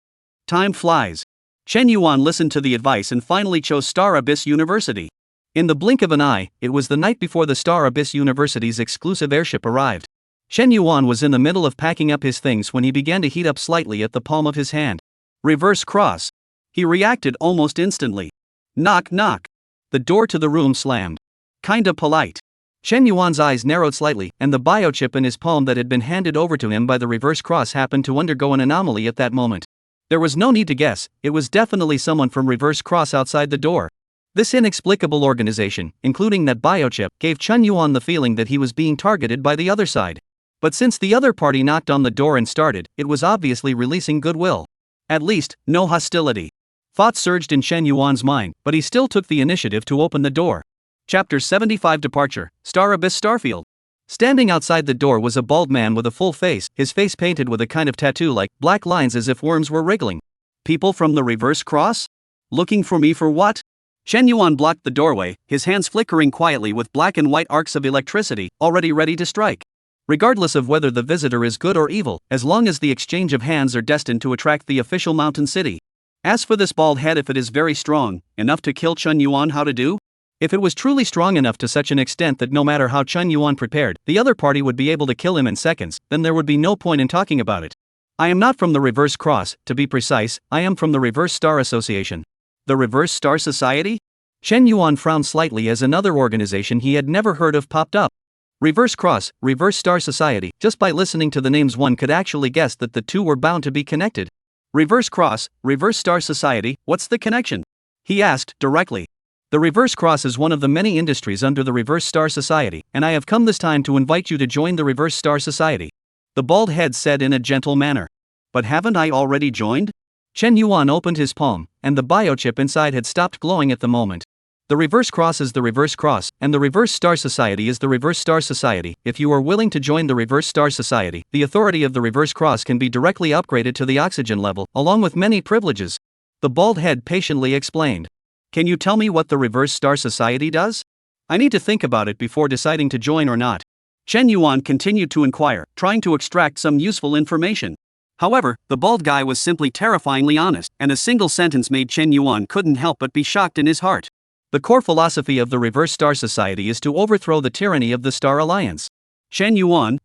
Time flies. Chen Yuan listened to the advice and finally chose Star Abyss University. In the blink of an eye, it was the night before the Star Abyss University's exclusive airship arrived. Chen Yuan was in the middle of packing up his things when he began to heat up slightly at the palm of his hand. Reverse cross. He reacted almost instantly. Knock knock. The door to the room slammed. Kinda polite. Chen Yuan's eyes narrowed slightly, and the biochip in his palm that had been handed over to him by the reverse cross happened to undergo an anomaly at that moment. There was no need to guess, it was definitely someone from reverse cross outside the door. This inexplicable organization, including that biochip, gave Chen Yuan the feeling that he was being targeted by the other side. But since the other party knocked on the door and started, it was obviously releasing goodwill. At least, no hostility. Thoughts surged in Chen Yuan's mind, but he still took the initiative to open the door. Chapter 75 Departure, Star Abyss Starfield. Standing outside the door was a bald man with a full face, his face painted with a kind of tattoo-like black lines as if worms were wriggling. People from the reverse cross? Looking for me for what? Chen Yuan blocked the doorway, his hands flickering quietly with black and white arcs of electricity, already ready to strike. Regardless of whether the visitor is good or evil, as long as the exchange of hands are destined to attract the official mountain city. As for this bald head, if it is very strong, enough to kill Chen Yuan, how to do? If it was truly strong enough to such an extent that no matter how Chen Yuan prepared, the other party would be able to kill him in seconds, then there would be no point in talking about it. I am not from the Reverse Cross, to be precise, I am from the Reverse Star Association. The Reverse Star Society? Chen Yuan frowned slightly as another organization he had never heard of popped up. Reverse Cross, Reverse Star Society. Just by listening to the names one could actually guess that the two were bound to be connected. Reverse Cross, Reverse Star Society, what's the connection? He asked, directly. The Reverse Cross is one of the many industries under the Reverse Star Society, and I have come this time to invite you to join the Reverse Star Society. The bald head said in a gentle manner. But haven't I already joined? Chen Yuan opened his palm, and the biochip inside had stopped glowing at the moment. The Reverse Cross is the Reverse Cross, and the Reverse Star Society is the Reverse Star Society. If you are willing to join the Reverse Star Society, the authority of the Reverse Cross can be directly upgraded to the oxygen level, along with many privileges. The bald head patiently explained. Can you tell me what the Reverse Star Society does? I need to think about it before deciding to join or not. Chen Yuan continued to inquire, trying to extract some useful information. However, the bald guy was simply terrifyingly honest, and a single sentence made Chen Yuan couldn't help but be shocked in his heart. The core philosophy of the Reverse Star Society is to overthrow the tyranny of the Star Alliance. Chen Yuan?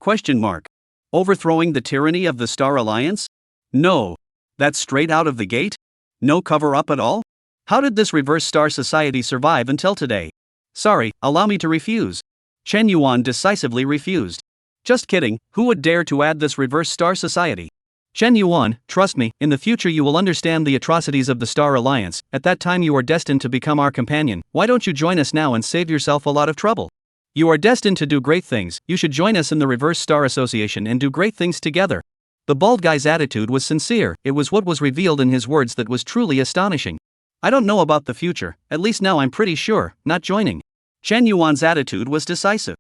Overthrowing the tyranny of the Star Alliance? No. That's straight out of the gate? No cover-up at all? How did this Reverse Star Society survive until today? Sorry, allow me to refuse. Chen Yuan decisively refused. Just kidding, who would dare to add this Reverse Star Society? Chen Yuan, trust me, in the future you will understand the atrocities of the Star Alliance. At that time you are destined to become our companion. Why don't you join us now and save yourself a lot of trouble? You are destined to do great things. You should join us in the Reverse Star Association and do great things together. The bald guy's attitude was sincere. It was what was revealed in his words that was truly astonishing. I don't know about the future, at least now I'm pretty sure, not joining. Chen Yuan's attitude was decisive.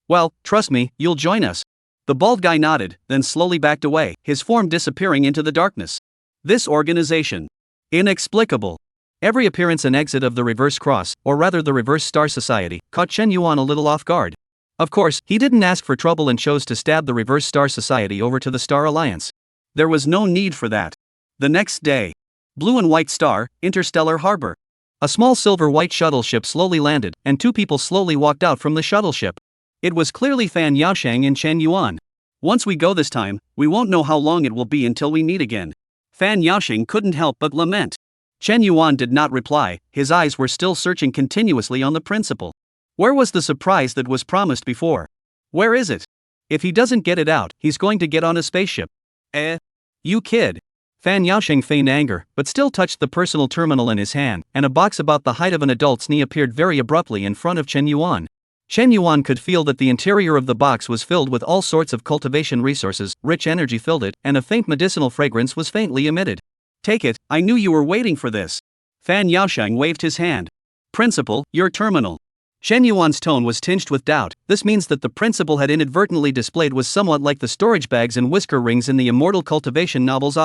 Well, trust me, you'll join us. The bald guy nodded, then slowly backed away, his form disappearing into the darkness. This organization. Inexplicable. Every appearance and exit of the Reverse Cross, or rather the Reverse Star Society, caught Chen Yuan a little off guard. Of course, he didn't ask for trouble and chose to stab the Reverse Star Society over to the Star Alliance. There was no need for that. The next day. Blue and White Star, Interstellar Harbor. A small silver-white shuttle ship slowly landed, and two people slowly walked out from the shuttle ship. It was clearly Fan Yaosheng and Chen Yuan. Once we go this time, we won't know how long it will be until we meet again. Fan Yaosheng couldn't help but lament. Chen Yuan did not reply, his eyes were still searching continuously on the principal. Where was the surprise that was promised before? Where is it? If he doesn't get it out, he's going to get on a spaceship. You kid. Fan Yaosheng feigned anger, but still touched the personal terminal in his hand, and a box about the height of an adult's knee appeared very abruptly in front of Chen Yuan. Chen Yuan could feel that the interior of the box was filled with all sorts of cultivation resources, rich energy filled it, and a faint medicinal fragrance was faintly emitted. Take it, I knew you were waiting for this. Fan Yaosheng waved his hand. Principal, your terminal. Chen Yuan's tone was tinged with doubt. This means that the principal had inadvertently displayed was somewhat like the storage bags and whisker rings in the immortal cultivation novels.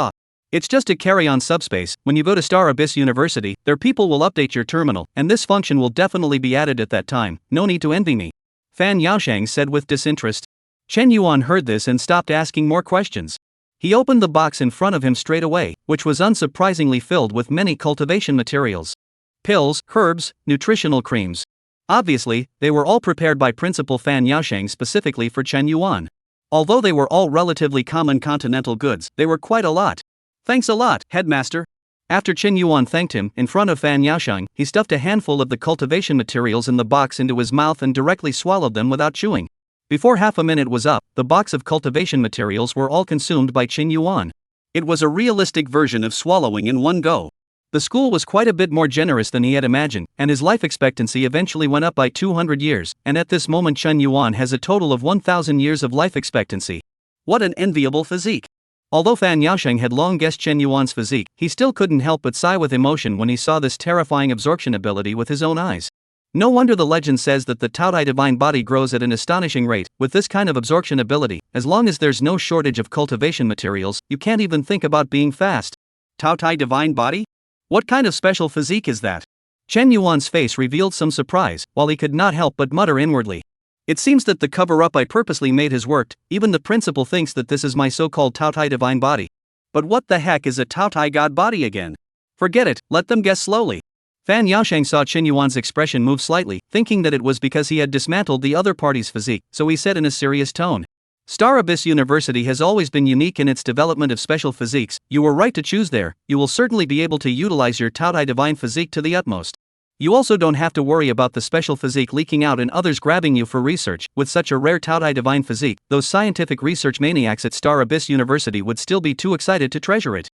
It's just to carry on subspace. When you go to Star Abyss University, their people will update your terminal, and this function will definitely be added at that time. No need to envy me. Fan Yaosheng said with disinterest. Chen Yuan heard this and stopped asking more questions. He opened the box in front of him straight away, which was unsurprisingly filled with many cultivation materials. Pills, herbs, nutritional creams. Obviously, they were all prepared by Principal Fan Yaosheng specifically for Chen Yuan. Although they were all relatively common continental goods, they were quite a lot. Thanks a lot, headmaster. After Chen Yuan thanked him, in front of Fan Yaosheng, he stuffed a handful of the cultivation materials in the box into his mouth and directly swallowed them without chewing. Before half a minute was up, the box of cultivation materials were all consumed by Chen Yuan. It was a realistic version of swallowing in one go. The school was quite a bit more generous than he had imagined, and his life expectancy eventually went up by 200 years, and at this moment Chen Yuan has a total of 1,000 years of life expectancy. What an enviable physique. Although Fan Yaosheng had long guessed Chen Yuan's physique, he still couldn't help but sigh with emotion when he saw this terrifying absorption ability with his own eyes. No wonder the legend says that the Taotai divine body grows at an astonishing rate. With this kind of absorption ability, as long as there's no shortage of cultivation materials, you can't even think about being fast. Taotai divine body? What kind of special physique is that? Chen Yuan's face revealed some surprise, while he could not help but mutter inwardly. It seems that the cover-up I purposely made has worked. Even the principal thinks that this is my so-called Taotai divine body. But what the heck is a Taotai god body again? Forget it, let them guess slowly. Fan Yaosheng saw Chen Yuan's expression move slightly, thinking that it was because he had dismantled the other party's physique, so he said in a serious tone. Star Abyss University has always been unique in its development of special physiques. You were right to choose there. You will certainly be able to utilize your Taotai divine physique to the utmost. You also don't have to worry about the special physique leaking out and others grabbing you for research. With such a rare Taotai divine physique, those scientific research maniacs at Star Abyss University would still be too excited to treasure it.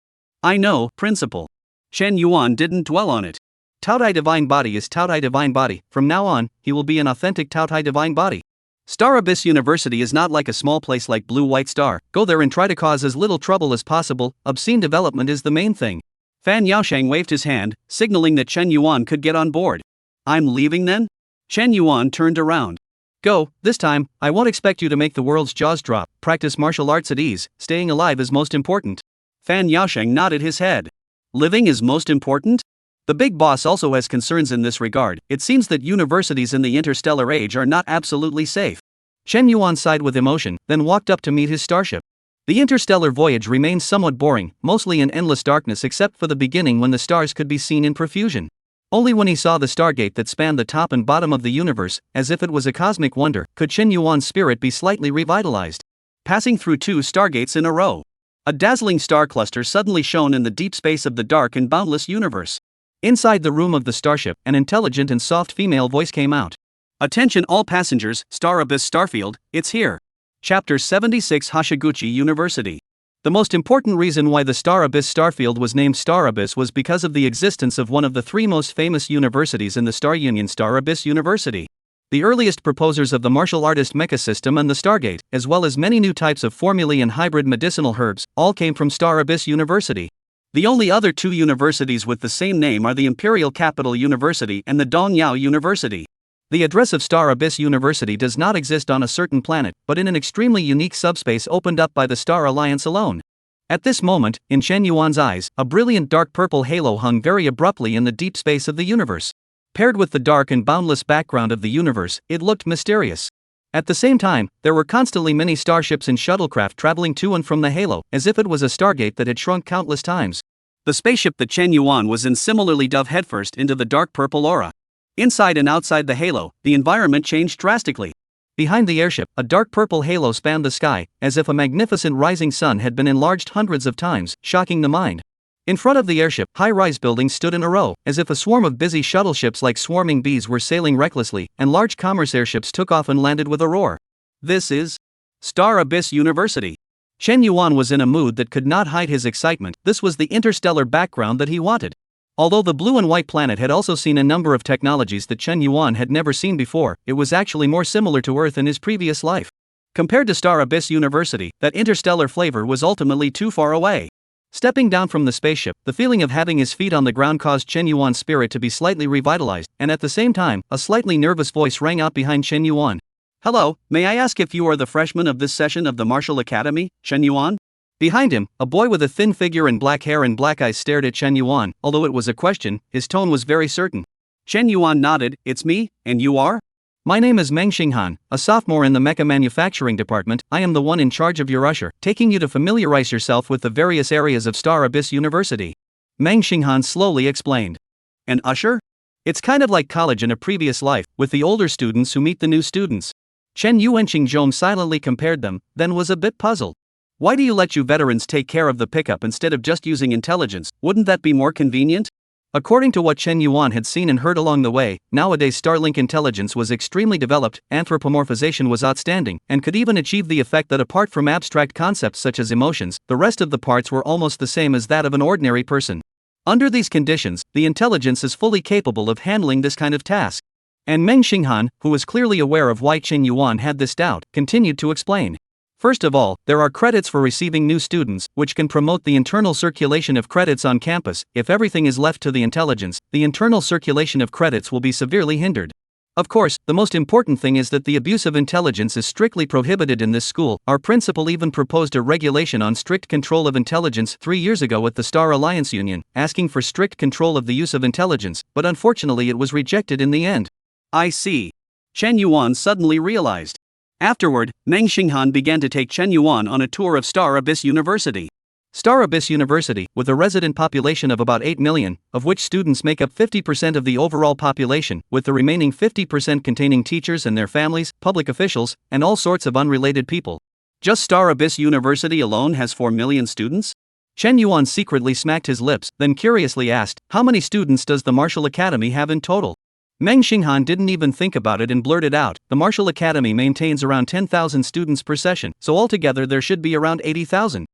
I know, Principal. Chen Yuan didn't dwell on it. Taotai divine body is Taotai divine body. From now on, he will be an authentic Taotai divine body. Star Abyss University is not like a small place like Blue White Star. Go there and try to cause as little trouble as possible. Obscene development is the main thing. Fan Yaosheng waved his hand, signaling that Chen Yuan could get on board. I'm leaving then? Chen Yuan turned around. Go, this time, I won't expect you to make the world's jaws drop. Practice martial arts at ease. Staying alive is most important. Fan Yaosheng nodded his head. Living is most important? The big boss also has concerns in this regard. It seems that universities in the interstellar age are not absolutely safe. Chen Yuan sighed with emotion, then walked up to meet his starship. The interstellar voyage remained somewhat boring, mostly in endless darkness except for the beginning when the stars could be seen in profusion. Only when he saw the stargate that spanned the top and bottom of the universe, as if it was a cosmic wonder, could Chen Yuan's spirit be slightly revitalized. Passing through 2 stargates in a row. A dazzling star cluster suddenly shone in the deep space of the dark and boundless universe. Inside the room of the starship, an intelligent and soft female voice came out. Attention all passengers, Star Abyss Starfield, it's here. Chapter 76 Hashiguchi University. The most important reason why the Star Abyss Starfield was named Star Abyss was because of the existence of one of the 3 most famous universities in the Star Union, Star Abyss University. The earliest proposers of the martial artist mecha system and the Stargate, as well as many new types of formulae and hybrid medicinal herbs, all came from Star Abyss University. The only other 2 universities with the same name are the Imperial Capital University and the Dongyao University. The address of Star Abyss University does not exist on a certain planet, but in an extremely unique subspace opened up by the Star Alliance alone. At this moment, in Chen Yuan's eyes, a brilliant dark purple halo hung very abruptly in the deep space of the universe. Paired with the dark and boundless background of the universe, it looked mysterious. At the same time, there were constantly many starships and shuttlecraft traveling to and from the halo, as if it was a stargate that had shrunk countless times. The spaceship that Chen Yuan was in similarly dove headfirst into the dark purple aura. Inside and outside the halo, the environment changed drastically. Behind the airship, a dark purple halo spanned the sky, as if a magnificent rising sun had been enlarged hundreds of times, shocking the mind. In front of the airship, high-rise buildings stood in a row, as if a swarm of busy shuttle ships like swarming bees were sailing recklessly, and large commerce airships took off and landed with a roar. This is Star Abyss University. Chen Yuan was in a mood that could not hide his excitement. This was the interstellar background that he wanted. Although the blue and white planet had also seen a number of technologies that Chen Yuan had never seen before, it was actually more similar to Earth in his previous life. Compared to Star Abyss University, that interstellar flavor was ultimately too far away. Stepping down from the spaceship, the feeling of having his feet on the ground caused Chen Yuan's spirit to be slightly revitalized, and at the same time, a slightly nervous voice rang out behind Chen Yuan. Hello, may I ask if you are the freshman of this session of the Martial Academy, Chen Yuan? Behind him, a boy with a thin figure and black hair and black eyes stared at Chen Yuan. Although it was a question, his tone was very certain. Chen Yuan nodded. It's me, and you are? My name is Meng Xinghan, a sophomore in the mecha manufacturing department. I am the one in charge of your usher, taking you to familiarize yourself with the various areas of Star Abyss University. Meng Xinghan slowly explained. An usher? It's kind of like college in a previous life, with the older students who meet the new students. Chen Yu and Xingzhong silently compared them, then was a bit puzzled. Why do you let you veterans take care of the pickup instead of just using intelligence? Wouldn't that be more convenient? According to what Chen Yuan had seen and heard along the way, nowadays Starlink intelligence was extremely developed, anthropomorphization was outstanding, and could even achieve the effect that apart from abstract concepts such as emotions, the rest of the parts were almost the same as that of an ordinary person. Under these conditions, the intelligence is fully capable of handling this kind of task. And Meng Xinghan, who was clearly aware of why Chen Yuan had this doubt, continued to explain. First of all, there are credits for receiving new students, which can promote the internal circulation of credits on campus. If everything is left to the intelligence, the internal circulation of credits will be severely hindered. Of course, the most important thing is that the abuse of intelligence is strictly prohibited in this school. Our principal even proposed a regulation on strict control of intelligence 3 years ago at the Star Alliance Union, asking for strict control of the use of intelligence, but unfortunately it was rejected in the end. I see. Chen Yuan suddenly realized. Afterward, Meng Xinghan began to take Chen Yuan on a tour of Star Abyss University. Star Abyss University, with a resident population of about 8 million, of which students make up 50% of the overall population, with the remaining 50% containing teachers and their families, public officials, and all sorts of unrelated people. Just Star Abyss University alone has 4 million students? Chen Yuan secretly smacked his lips, then curiously asked, how many students does the Martial Academy have in total? Meng Xinghan didn't even think about it and blurted out, the Martial Academy maintains around 10,000 students per session, so altogether there should be around 80,000.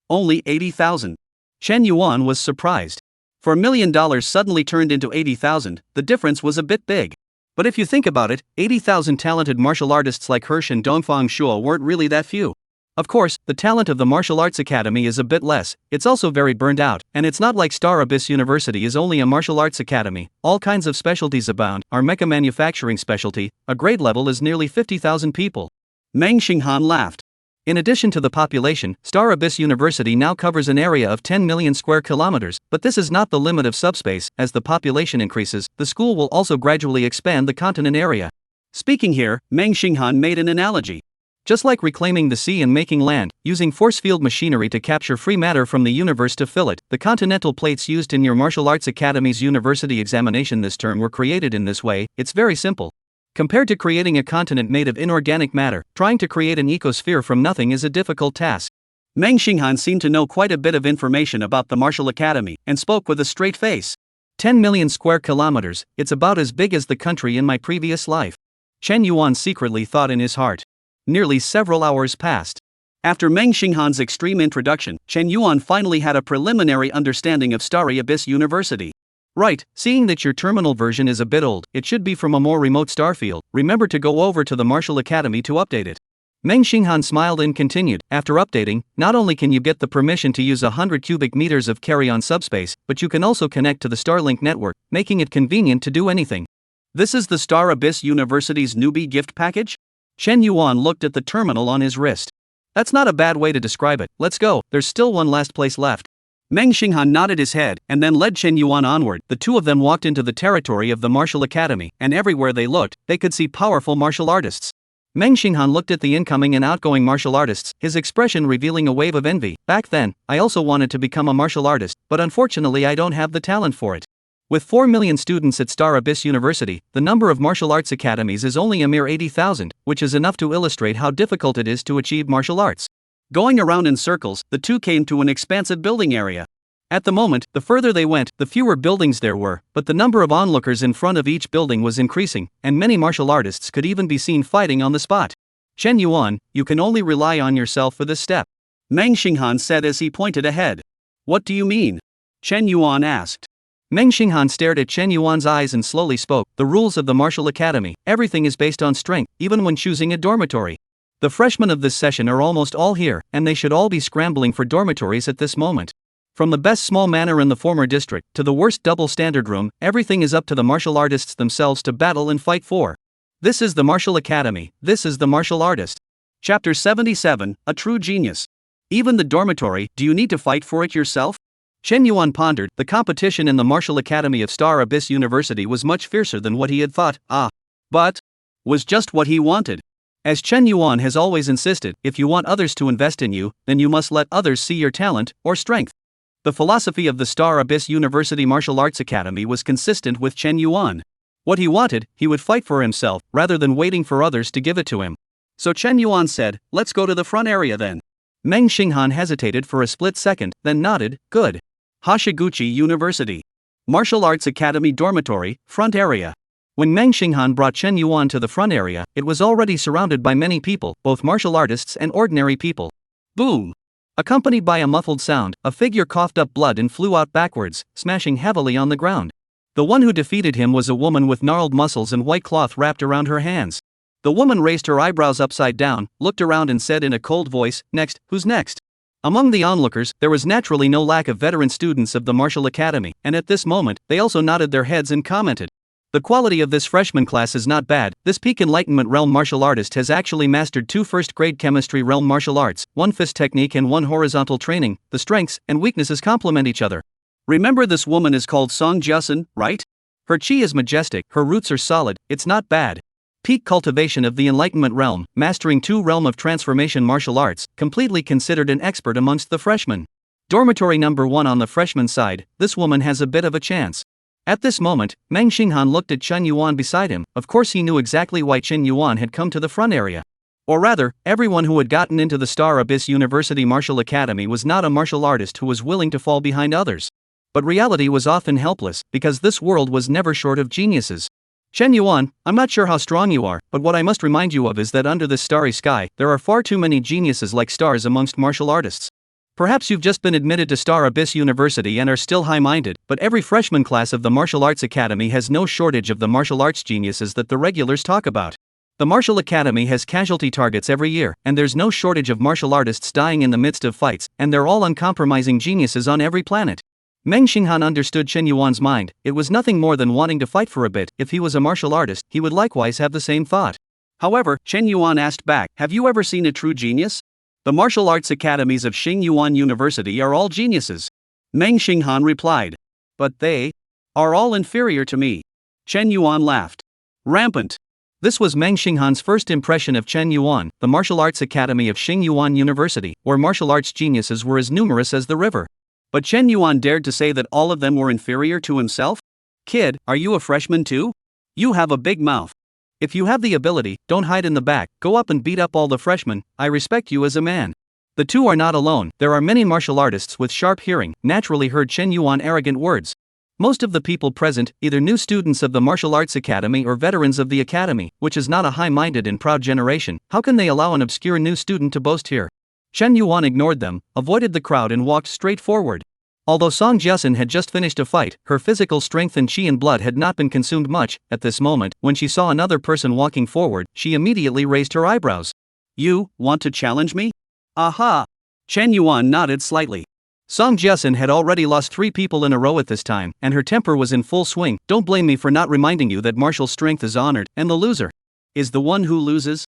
Only 80,000. Chen Yuan was surprised. For $1 million suddenly turned into 80,000, the difference was a bit big. But if you think about it, 80,000 talented martial artists like Hirsch and Dongfang Shuo weren't really that few. Of course, the talent of the Martial Arts Academy is a bit less, it's also very burned out, and it's not like Star Abyss University is only a martial arts academy, all kinds of specialties abound. Our mecha manufacturing specialty, a grade level is nearly 50,000 people. Meng Xinghan laughed. In addition to the population, Star Abyss University now covers an area of 10 million square kilometers, but this is not the limit of subspace. As the population increases, the school will also gradually expand the continent area. Speaking here, Meng Xinghan made an analogy. Just like reclaiming the sea and making land, using force field machinery to capture free matter from the universe to fill it, the continental plates used in your Martial Arts Academy's university examination this term were created in this way. It's very simple. Compared to creating a continent made of inorganic matter, trying to create an ecosphere from nothing is a difficult task. Meng Xinghan seemed to know quite a bit of information about the Martial Academy, and spoke with a straight face. 10 million square kilometers, it's about as big as the country in my previous life. Chen Yuan secretly thought in his heart. Nearly several hours passed. After Meng Xinghan's extreme introduction, Chen Yuan finally had a preliminary understanding of Starry Abyss University. Right, seeing that your terminal version is a bit old, it should be from a more remote star field. Remember to go over to the Martial Academy to update it. Meng Xinghan smiled and continued, after updating, not only can you get the permission to use 100 cubic meters of carry-on subspace, but you can also connect to the Starlink network, making it convenient to do anything. This is the Star Abyss University's newbie gift package? Chen Yuan looked at the terminal on his wrist. That's not a bad way to describe it. Let's go, there's still one last place left. Meng Xinghan nodded his head, and then led Chen Yuan onward. The two of them walked into the territory of the Martial Academy, and everywhere they looked, they could see powerful martial artists. Meng Xinghan looked at the incoming and outgoing martial artists, his expression revealing a wave of envy. Back then, I also wanted to become a martial artist, but unfortunately I don't have the talent for it. With 4 million students at Star Abyss University, the number of martial arts academies is only a mere 80,000, which is enough to illustrate how difficult it is to achieve martial arts. Going around in circles, the two came to an expansive building area. At the moment, the further they went, the fewer buildings there were, but the number of onlookers in front of each building was increasing, and many martial artists could even be seen fighting on the spot. Chen Yuan, you can only rely on yourself for this step. Meng Xinghan said as he pointed ahead. What do you mean? Chen Yuan asked. Meng Xinghan stared at Chen Yuan's eyes and slowly spoke. The rules of the Martial Academy, everything is based on strength, even when choosing a dormitory. The freshmen of this session are almost all here, and they should all be scrambling for dormitories at this moment. From the best small manor in the former district, to the worst double standard room, everything is up to the martial artists themselves to battle and fight for. This is the Martial Academy, this is the martial artist. Chapter 77, A True Genius. Even the dormitory, do you need to fight for it yourself? Chen Yuan pondered. The competition in the Martial Academy of Star Abyss University was much fiercer than what he had thought. But was just what he wanted. As Chen Yuan has always insisted, if you want others to invest in you, then you must let others see your talent or strength. The philosophy of the Star Abyss University Martial Arts Academy was consistent with Chen Yuan. What he wanted, he would fight for himself, rather than waiting for others to give it to him. So Chen Yuan said, "Let's go to the front area then." Meng Xinghan hesitated for a split second, then nodded, "Good." Hashiguchi University Martial Arts Academy Dormitory, front area. When Meng Xinghan brought Chen Yuan to the front area, it was already surrounded by many people, both martial artists and ordinary people. Boom! Accompanied by a muffled sound, a figure coughed up blood and flew out backwards, smashing heavily on the ground. The one who defeated him was a woman with gnarled muscles and white cloth wrapped around her hands. The woman raised her eyebrows upside down, looked around and said in a cold voice, "Next, who's next?" Among the onlookers, there was naturally no lack of veteran students of the martial academy, and at this moment, they also nodded their heads and commented. The quality of this freshman class is not bad. This peak enlightenment realm martial artist has actually mastered 2 first-grade chemistry realm martial arts, 1 fist technique and 1 horizontal training. The strengths and weaknesses complement each other. Remember, this woman is called Song Jiasun, right? Her chi is majestic, her roots are solid, it's not bad. Peak cultivation of the enlightenment realm, mastering 2 realm of transformation martial arts, completely considered an expert amongst the freshmen. Dormitory number 1 on the freshman side, this woman has a bit of a chance. At this moment, Meng Xinghan looked at Chen Yuan beside him. Of course he knew exactly why Chen Yuan had come to the front area. Or rather, everyone who had gotten into the Star Abyss University Martial Academy was not a martial artist who was willing to fall behind others. But reality was often helpless, because this world was never short of geniuses. Chen Yuan, I'm not sure how strong you are, but what I must remind you of is that under this starry sky, there are far too many geniuses like stars amongst martial artists. Perhaps you've just been admitted to Star Abyss University and are still high-minded, but every freshman class of the Martial Arts Academy has no shortage of the martial arts geniuses that the regulars talk about. The Martial Academy has casualty targets every year, and there's no shortage of martial artists dying in the midst of fights, and they're all uncompromising geniuses on every planet. Meng Xinghan understood Chen Yuan's mind. It was nothing more than wanting to fight for a bit. If he was a martial artist, he would likewise have the same thought. However, Chen Yuan asked back, "Have you ever seen a true genius? The martial arts academies of Xingyuan University are all geniuses." Meng Xinghan replied. "But they are all inferior to me." Chen Yuan laughed. Rampant. This was Meng Xinghan's first impression of Chen Yuan, the martial arts academy of Xingyuan University, where martial arts geniuses were as numerous as the river. But Chen Yuan dared to say that all of them were inferior to himself? "Kid, are you a freshman too? You have a big mouth. If you have the ability, don't hide in the back, go up and beat up all the freshmen. I respect you as a man." The two are not alone. There are many martial artists with sharp hearing, naturally heard Chen Yuan arrogant words. Most of the people present, either new students of the Martial Arts Academy or veterans of the academy, which is not a high-minded and proud generation. How can they allow an obscure new student to boast here? Chen Yuan ignored them, avoided the crowd and walked straight forward. Although Song Jiasun had just finished a fight, her physical strength and chi and blood had not been consumed much. At this moment, when she saw another person walking forward, she immediately raised her eyebrows. "You want to challenge me?" "Aha!" Chen Yuan nodded slightly. Song Jiasun had already lost 3 people in a row at this time, and her temper was in full swing. "Don't blame me for not reminding you that martial strength is honored, and the loser is the one who loses.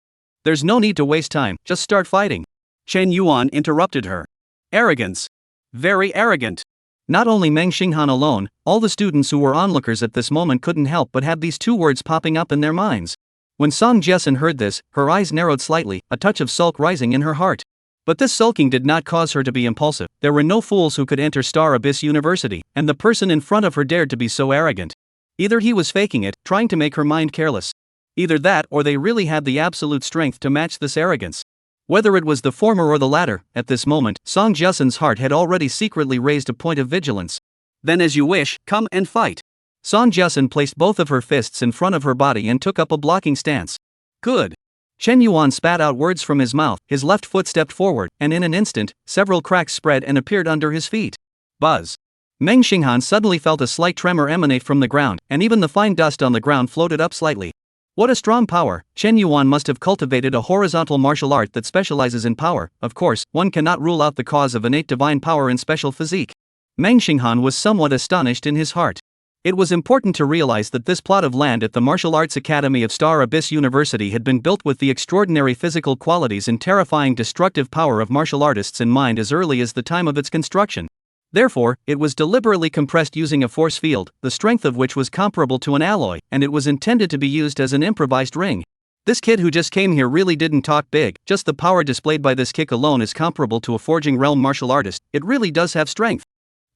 There's no need to waste time, just start fighting." Chen Yuan interrupted her. "Arrogance. Very arrogant." Not only Meng Xinghan alone, all the students who were onlookers at this moment couldn't help but have these 2 words popping up in their minds. When Song Jiasun heard this, her eyes narrowed slightly, a touch of sulk rising in her heart. But this sulking did not cause her to be impulsive. There were no fools who could enter Star Abyss University, and the person in front of her dared to be so arrogant. Either he was faking it, trying to make her mind careless. Either that or they really had the absolute strength to match this arrogance. Whether it was the former or the latter, at this moment, Song Jiasun's heart had already secretly raised a point of vigilance. "Then as you wish, come and fight." Song Jiasun placed both of her fists in front of her body and took up a blocking stance. "Good." Chen Yuan spat out words from his mouth, his left foot stepped forward, and in an instant, several cracks spread and appeared under his feet. Buzz. Meng Xinghan suddenly felt a slight tremor emanate from the ground, and even the fine dust on the ground floated up slightly. What a strong power! Chen Yuan must have cultivated a horizontal martial art that specializes in power. Of course, one cannot rule out the cause of innate divine power in special physique. Meng Xinghan was somewhat astonished in his heart. It was important to realize that this plot of land at the Martial Arts Academy of Star Abyss University had been built with the extraordinary physical qualities and terrifying destructive power of martial artists in mind as early as the time of its construction. Therefore, it was deliberately compressed using a force field, the strength of which was comparable to an alloy, and it was intended to be used as an improvised ring. This kid who just came here really didn't talk big, just the power displayed by this kick alone is comparable to a forging realm martial artist, it really does have strength.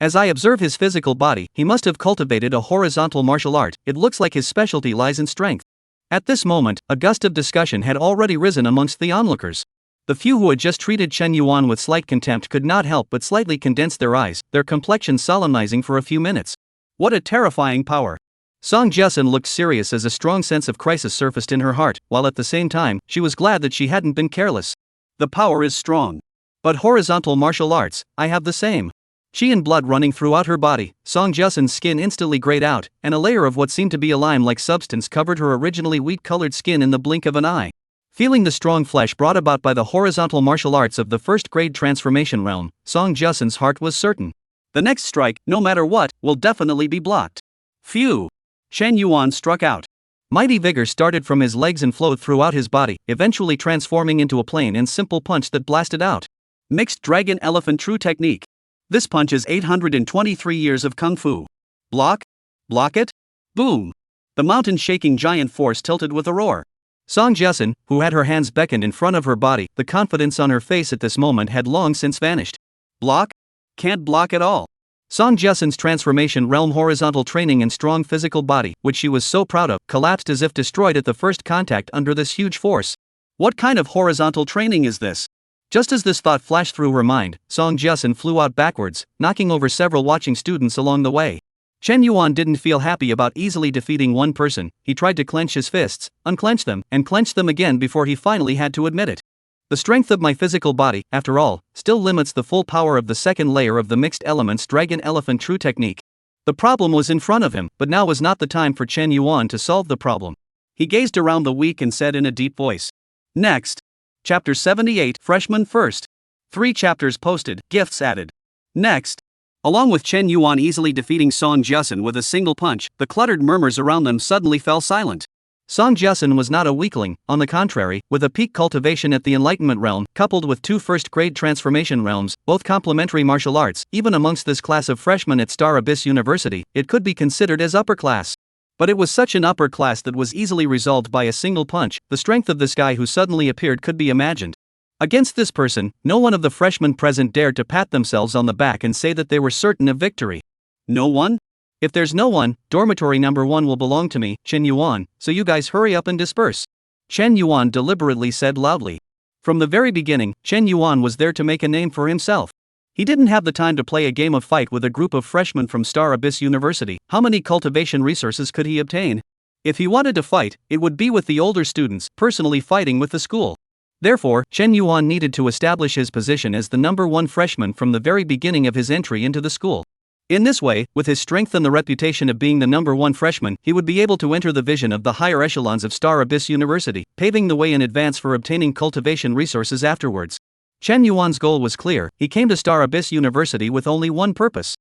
As I observe his physical body, he must have cultivated a horizontal martial art, it looks like his specialty lies in strength. At this moment, a gust of discussion had already risen amongst the onlookers. The few who had just treated Chen Yuan with slight contempt could not help but slightly condense their eyes, their complexions solemnizing for a few minutes. What a terrifying power! Song Jiasun looked serious as a strong sense of crisis surfaced in her heart, while at the same time, she was glad that she hadn't been careless. The power is strong. But horizontal martial arts, I have the same. Chi and blood running throughout her body, Song Jiasun's skin instantly grayed out, and a layer of what seemed to be a lime-like substance covered her originally wheat-colored skin in the blink of an eye. Feeling the strong flesh brought about by the horizontal martial arts of the first-grade transformation realm, Song Jiasun's heart was certain. The next strike, no matter what, will definitely be blocked. Phew! Chen Yuan struck out. Mighty vigor started from his legs and flowed throughout his body, eventually transforming into a plain and simple punch that blasted out. Mixed Dragon Elephant True Technique. This punch is 823 years of Kung Fu. Block? Block it? Boom! The mountain-shaking giant force tilted with a roar. Song Jiasun, who had her hands beckoned in front of her body, the confidence on her face at this moment had long since vanished. Block? Can't block at all. Song Jiasun's transformation realm horizontal training and strong physical body, which she was so proud of, collapsed as if destroyed at the first contact under this huge force. What kind of horizontal training is this? Just as this thought flashed through her mind, Song Jiasun flew out backwards, knocking over several watching students along the way. Chen Yuan didn't feel happy about easily defeating one person. He tried to clench his fists, unclench them, and clench them again before he finally had to admit it. The strength of my physical body, after all, still limits the full power of the second layer of the mixed elements Dragon Elephant True Technique. The problem was in front of him, but now was not the time for Chen Yuan to solve the problem. He gazed around the week and said in a deep voice. Next. Chapter 78, Freshman First. 3 chapters posted, gifts added. Next. Along with Chen Yuan easily defeating Song Jiasun with a single punch, the cluttered murmurs around them suddenly fell silent. Song Jiasun was not a weakling, on the contrary, with a peak cultivation at the Enlightenment realm, coupled with 2 first-grade transformation realms, both complementary martial arts, even amongst this class of freshmen at Star Abyss University, it could be considered as upper class. But it was such an upper class that was easily resolved by a single punch. The strength of this guy who suddenly appeared could be imagined. Against this person, no one of the freshmen present dared to pat themselves on the back and say that they were certain of victory. No one? If there's no one, dormitory number 1 will belong to me, Chen Yuan, so you guys hurry up and disperse. Chen Yuan deliberately said loudly. From the very beginning, Chen Yuan was there to make a name for himself. He didn't have the time to play a game of fight with a group of freshmen from Star Abyss University. How many cultivation resources could he obtain? If he wanted to fight, it would be with the older students, personally fighting with the school. Therefore, Chen Yuan needed to establish his position as the number 1 freshman from the very beginning of his entry into the school. In this way, with his strength and the reputation of being the number 1 freshman, he would be able to enter the vision of the higher echelons of Star Abyss University, paving the way in advance for obtaining cultivation resources afterwards. Chen Yuan's goal was clear. He came to Star Abyss University with only one purpose.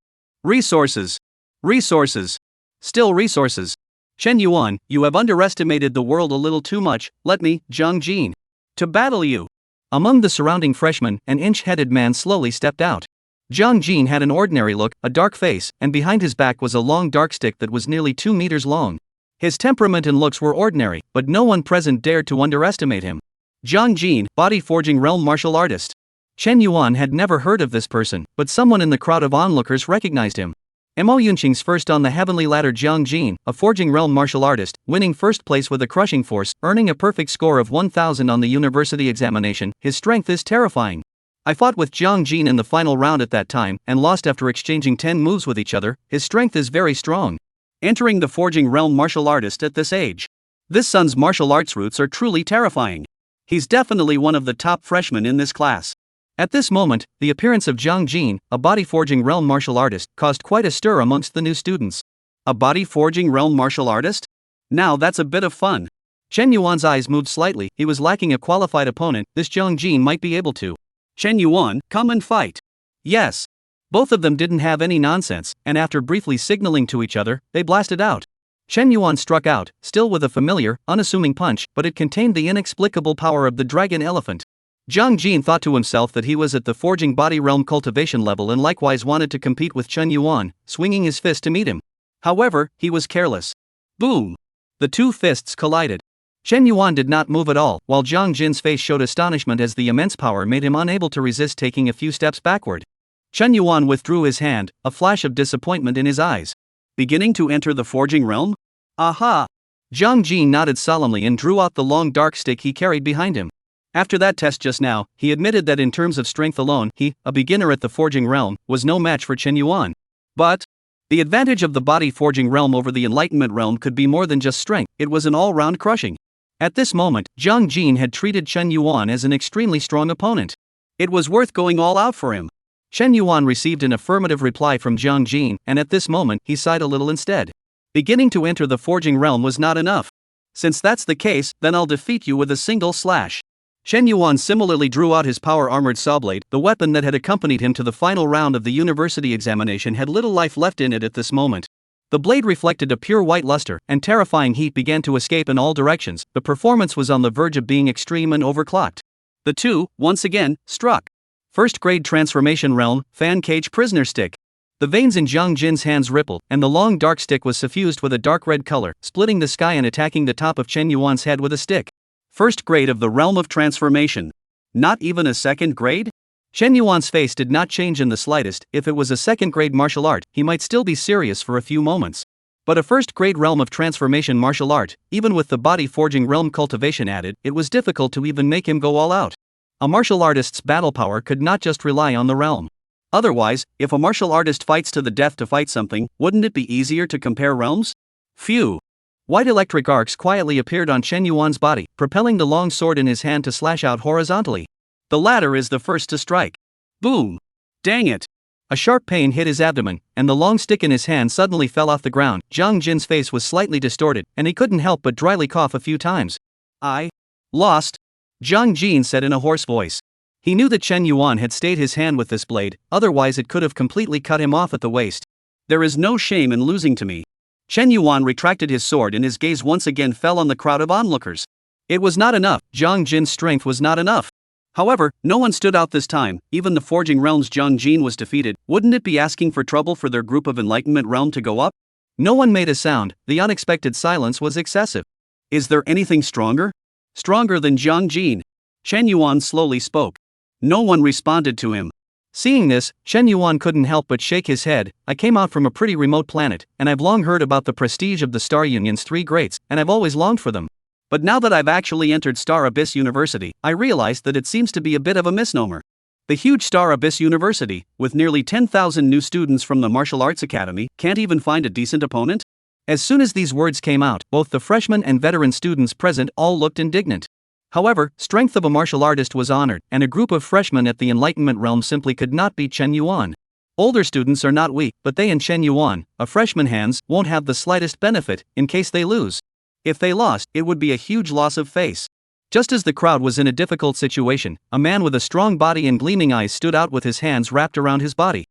Resources. Resources. Still resources. Chen Yuan, you have underestimated the world a little too much. Let me, Zhang Jin, to battle you. Among the surrounding freshmen, an inch-headed man slowly stepped out. Zhang Jin had an ordinary look, a dark face, and behind his back was a long dark stick that was nearly 2 meters long. His temperament and looks were ordinary, but no one present dared to underestimate him. Zhang Jin, body forging realm martial artist. Chen Yuan had never heard of this person, but someone in the crowd of onlookers recognized him. Mo Yunqing's first on the heavenly ladder. Zhang Jin, a forging realm martial artist, winning first place with a crushing force, earning a perfect score of 1000 on the university examination. His strength is terrifying. I fought with Zhang Jin in the final round at that time, and lost after exchanging 10 moves with each other. His strength is very strong. Entering the forging realm martial artist at this age. This son's martial arts roots are truly terrifying. He's definitely one of the top freshmen in this class. At this moment, the appearance of Zhang Jin, a body forging realm martial artist, caused quite a stir amongst the new students. A body forging realm martial artist? Now that's a bit of fun. Chen Yuan's eyes moved slightly. He was lacking a qualified opponent. This Zhang Jin might be able to. Chen Yuan, come and fight. Yes. Both of them didn't have any nonsense, and after briefly signaling to each other, they blasted out. Chen Yuan struck out, still with a familiar, unassuming punch, but it contained the inexplicable power of the dragon elephant. Zhang Jin thought to himself that he was at the forging body realm cultivation level and likewise wanted to compete with Chen Yuan, swinging his fist to meet him. However, he was careless. Boom! The 2 fists collided. Chen Yuan did not move at all, while Jiang Jin's face showed astonishment as the immense power made him unable to resist taking a few steps backward. Chen Yuan withdrew his hand, a flash of disappointment in his eyes. Beginning to enter the forging realm? Aha! Jiang Jin nodded solemnly and drew out the long dark stick he carried behind him. After that test just now, he admitted that in terms of strength alone, he, a beginner at the forging realm, was no match for Chen Yuan. But the advantage of the body forging realm over the enlightenment realm could be more than just strength, it was an all-round crushing. At this moment, Jiang Jin had treated Chen Yuan as an extremely strong opponent. It was worth going all out for him. Chen Yuan received an affirmative reply from Jiang Jin, and at this moment, he sighed a little instead. Beginning to enter the forging realm was not enough. Since that's the case, then I'll defeat you with a single slash. Chen Yuan similarly drew out his power-armored sawblade. The weapon that had accompanied him to the final round of the university examination had little life left in it at this moment. The blade reflected a pure white luster, and terrifying heat began to escape in all directions. The performance was on the verge of being extreme and overclocked. The two, once again, struck. First grade transformation realm, fan cage prisoner stick. The veins in Jiang Jin's hands rippled, and the long dark stick was suffused with a dark red color, splitting the sky and attacking the top of Chen Yuan's head with a stick. First grade of the realm of transformation. Not even a second grade? Chen Yuan's face did not change in the slightest. If it was a second-grade martial art, he might still be serious for a few moments. But a first-grade realm of transformation martial art, even with the body-forging realm cultivation added, it was difficult to even make him go all out. A martial artist's battle power could not just rely on the realm. Otherwise, if a martial artist fights to the death to fight something, wouldn't it be easier to compare realms? Phew! White electric arcs quietly appeared on Chen Yuan's body, propelling the long sword in his hand to slash out horizontally. The latter is the first to strike. Boom! Dang it! A sharp pain hit his abdomen, and the long stick in his hand suddenly fell off the ground. Jiang Jin's face was slightly distorted, and he couldn't help but dryly cough a few times. I lost, Jiang Jin said in a hoarse voice. He knew that Chen Yuan had stayed his hand with this blade, otherwise it could have completely cut him off at the waist. There is no shame in losing to me. Chen Yuan retracted his sword and his gaze once again fell on the crowd of onlookers. It was not enough. Jiang Jin's strength was not enough. However, no one stood out this time. Even the forging realm's Jiang Jin was defeated. Wouldn't it be asking for trouble for their group of enlightenment realm to go up? No one made a sound. The unexpected silence was excessive. Is there anything stronger? Stronger than Jiang Jin? Chen Yuan slowly spoke. No one responded to him. Seeing this, Chen Yuan couldn't help but shake his head. I came out from a pretty remote planet, and I've long heard about the prestige of the Star Union's three greats, and I've always longed for them. But now that I've actually entered Star Abyss University, I realize that it seems to be a bit of a misnomer. The huge Star Abyss University, with nearly 10,000 new students from the Martial Arts Academy, can't even find a decent opponent? As soon as these words came out, both the freshmen and veteran students present all looked indignant. However, strength of a martial artist was honored, and a group of freshmen at the Enlightenment realm simply could not beat Chen Yuan. Older students are not weak, but they and Chen Yuan, a freshman hands, won't have the slightest benefit, in case they lose. If they lost, it would be a huge loss of face. Just as the crowd was in a difficult situation, a man with a strong body and gleaming eyes stood out with his hands wrapped around his body.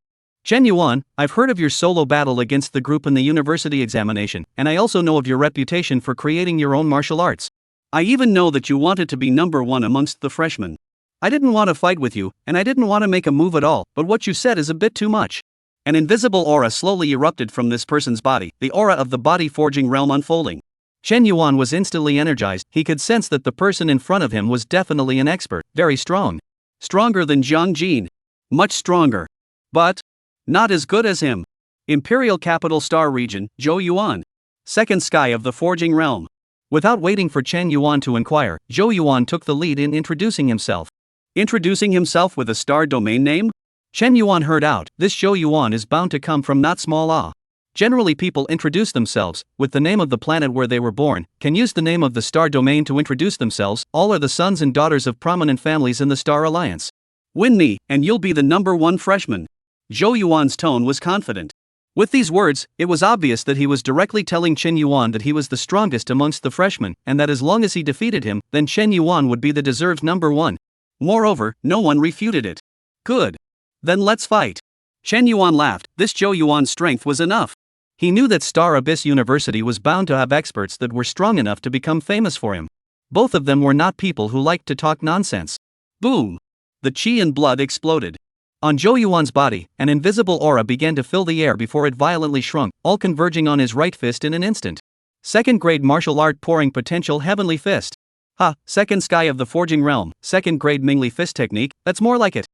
Chen Yuan, I've heard of your solo battle against the group in the university examination, and I also know of your reputation for creating your own martial arts. I even know that you wanted to be number one amongst the freshmen. I didn't want to fight with you, and I didn't want to make a move at all, but what you said is a bit too much. An invisible aura slowly erupted from this person's body, the aura of the body forging realm unfolding. Chen Yuan was instantly energized. He could sense that the person in front of him was definitely an expert, very strong. Stronger than Jiang Jin. Much stronger. But not as good as him. Imperial Capital Star Region, Zhou Yuan. Second sky of the forging realm. Without waiting for Chen Yuan to inquire, Zhou Yuan took the lead in introducing himself. Introducing himself with a star domain name? Chen Yuan heard out. This Zhou Yuan is bound to come from not small awe. Generally people introduce themselves with the name of the planet where they were born, can use the name of the star domain to introduce themselves. All are the sons and daughters of prominent families in the Star Alliance. Win me, and you'll be the number one freshman. Zhou Yuan's tone was confident. With these words, it was obvious that he was directly telling Chen Yuan that he was the strongest amongst the freshmen, and that as long as he defeated him, then Chen Yuan would be the deserved number one. Moreover, no one refuted it. Good. Then let's fight. Chen Yuan laughed. This Zhou Yuan's strength was enough. He knew that Star Abyss University was bound to have experts that were strong enough to become famous for him. Both of them were not people who liked to talk nonsense. Boom! The chi and blood exploded. On Zhou Yuan's body, an invisible aura began to fill the air before it violently shrunk, all converging on his right fist in an instant. Second grade martial art pouring potential heavenly fist. Ha, second sky of the forging realm, second grade Mingli fist technique, that's more like it.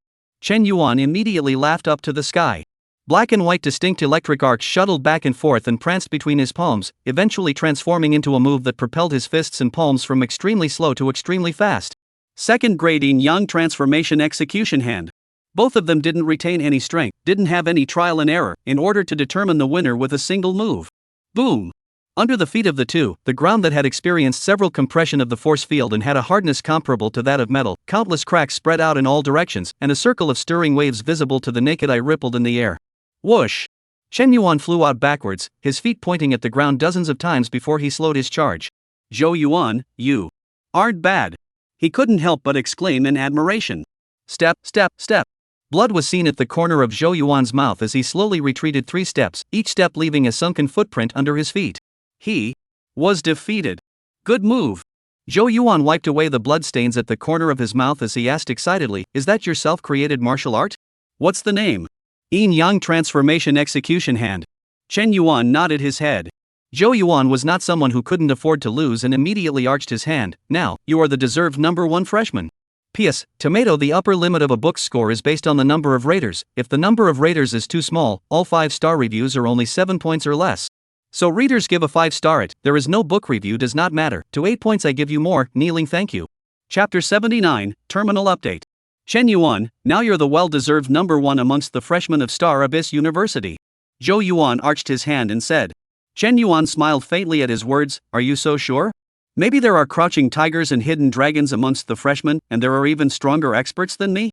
Chen Yuan immediately laughed up to the sky. Black and white distinct electric arcs shuttled back and forth and pranced between his palms, eventually transforming into a move that propelled his fists and palms from extremely slow to extremely fast. Second grade Yin Yang transformation execution hand. Both of them didn't retain any strength, didn't have any trial and error, in order to determine the winner with a single move. Boom! Under the feet of the two, the ground that had experienced several compression of the force field and had a hardness comparable to that of metal, countless cracks spread out in all directions, and a circle of stirring waves visible to the naked eye rippled in the air. Whoosh! Chen Yuan flew out backwards, his feet pointing at the ground dozens of times before he slowed his charge. Zhou Yuan, you aren't bad. He couldn't help but exclaim in admiration. Step, step, step. Blood was seen at the corner of Zhou Yuan's mouth as he slowly retreated 3 steps, each step leaving a sunken footprint under his feet. He was defeated. Good move. Zhou Yuan wiped away the bloodstains at the corner of his mouth as he asked excitedly, "Is that your self-created martial art? What's the name?" Yin Yang transformation execution hand. Chen Yuan nodded his head. Zhou Yuan was not someone who couldn't afford to lose and immediately arched his hand. "Now, you are the deserved number 1 freshman. P.S. Tomato, the upper limit of a book's score is based on the number of raters. If the number of raters is too small, all 5-star reviews are only 7 points or less. So readers give a 5-star it, there is no book review does not matter. To 8 points I give you more, kneeling thank you." Chapter 79, Terminal Update. Chen Yuan, now you're the well-deserved number 1 amongst the freshmen of Star Abyss University. Zhou Yuan arched his hand and said. Chen Yuan smiled faintly at his words, "Are you so sure? Maybe there are crouching tigers and hidden dragons amongst the freshmen, and there are even stronger experts than me?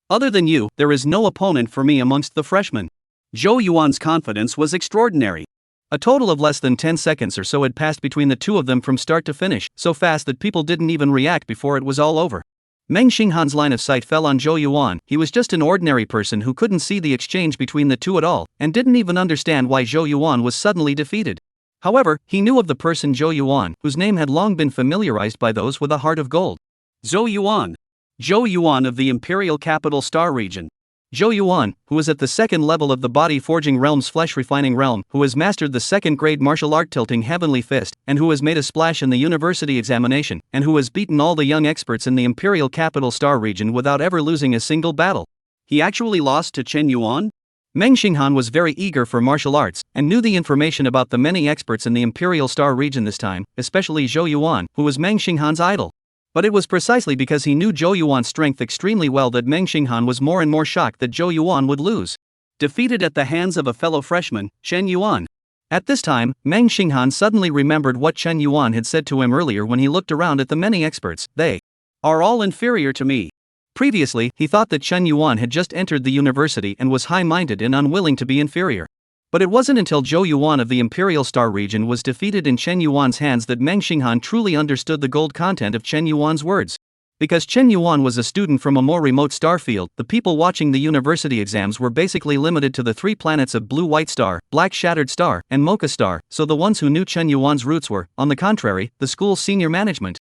Other than you, there is no opponent for me amongst the freshmen." Zhou Yuan's confidence was extraordinary. A total of less than 10 seconds or so had passed between the two of them from start to finish, so fast that people didn't even react before it was all over. Meng Xinghan's line of sight fell on Zhou Yuan. He was just an ordinary person who couldn't see the exchange between the two at all, and didn't even understand why Zhou Yuan was suddenly defeated. However, he knew of the person Zhou Yuan, whose name had long been familiarized by those with a heart of gold. Zhou Yuan. Zhou Yuan of the Imperial Capital Star Region. Zhou Yuan, who is at the second level of the body forging realm's flesh refining realm, who has mastered the second grade martial art tilting heavenly fist, and who has made a splash in the university examination, and who has beaten all the young experts in the Imperial Capital Star Region without ever losing a single battle. He actually lost to Chen Yuan? Meng Xinghan was very eager for martial arts, and knew the information about the many experts in the Imperial Star Region this time, especially Zhou Yuan, who was Meng Xinghan's idol. But it was precisely because he knew Zhou Yuan's strength extremely well that Meng Xinghan was more and more shocked that Zhou Yuan would lose. Defeated at the hands of a fellow freshman, Chen Yuan. At this time, Meng Xinghan suddenly remembered what Chen Yuan had said to him earlier when he looked around at the many experts. "They are all inferior to me." Previously, he thought that Chen Yuan had just entered the university and was high-minded and unwilling to be inferior. But it wasn't until Zhou Yuan of the Imperial Star Region was defeated in Chen Yuan's hands that Meng Xinghan truly understood the gold content of Chen Yuan's words. Because Chen Yuan was a student from a more remote star field, the people watching the university exams were basically limited to the 3 planets of Blue White Star, Black Shattered Star, and Mocha Star, so the ones who knew Chen Yuan's roots were, on the contrary, the school's senior management.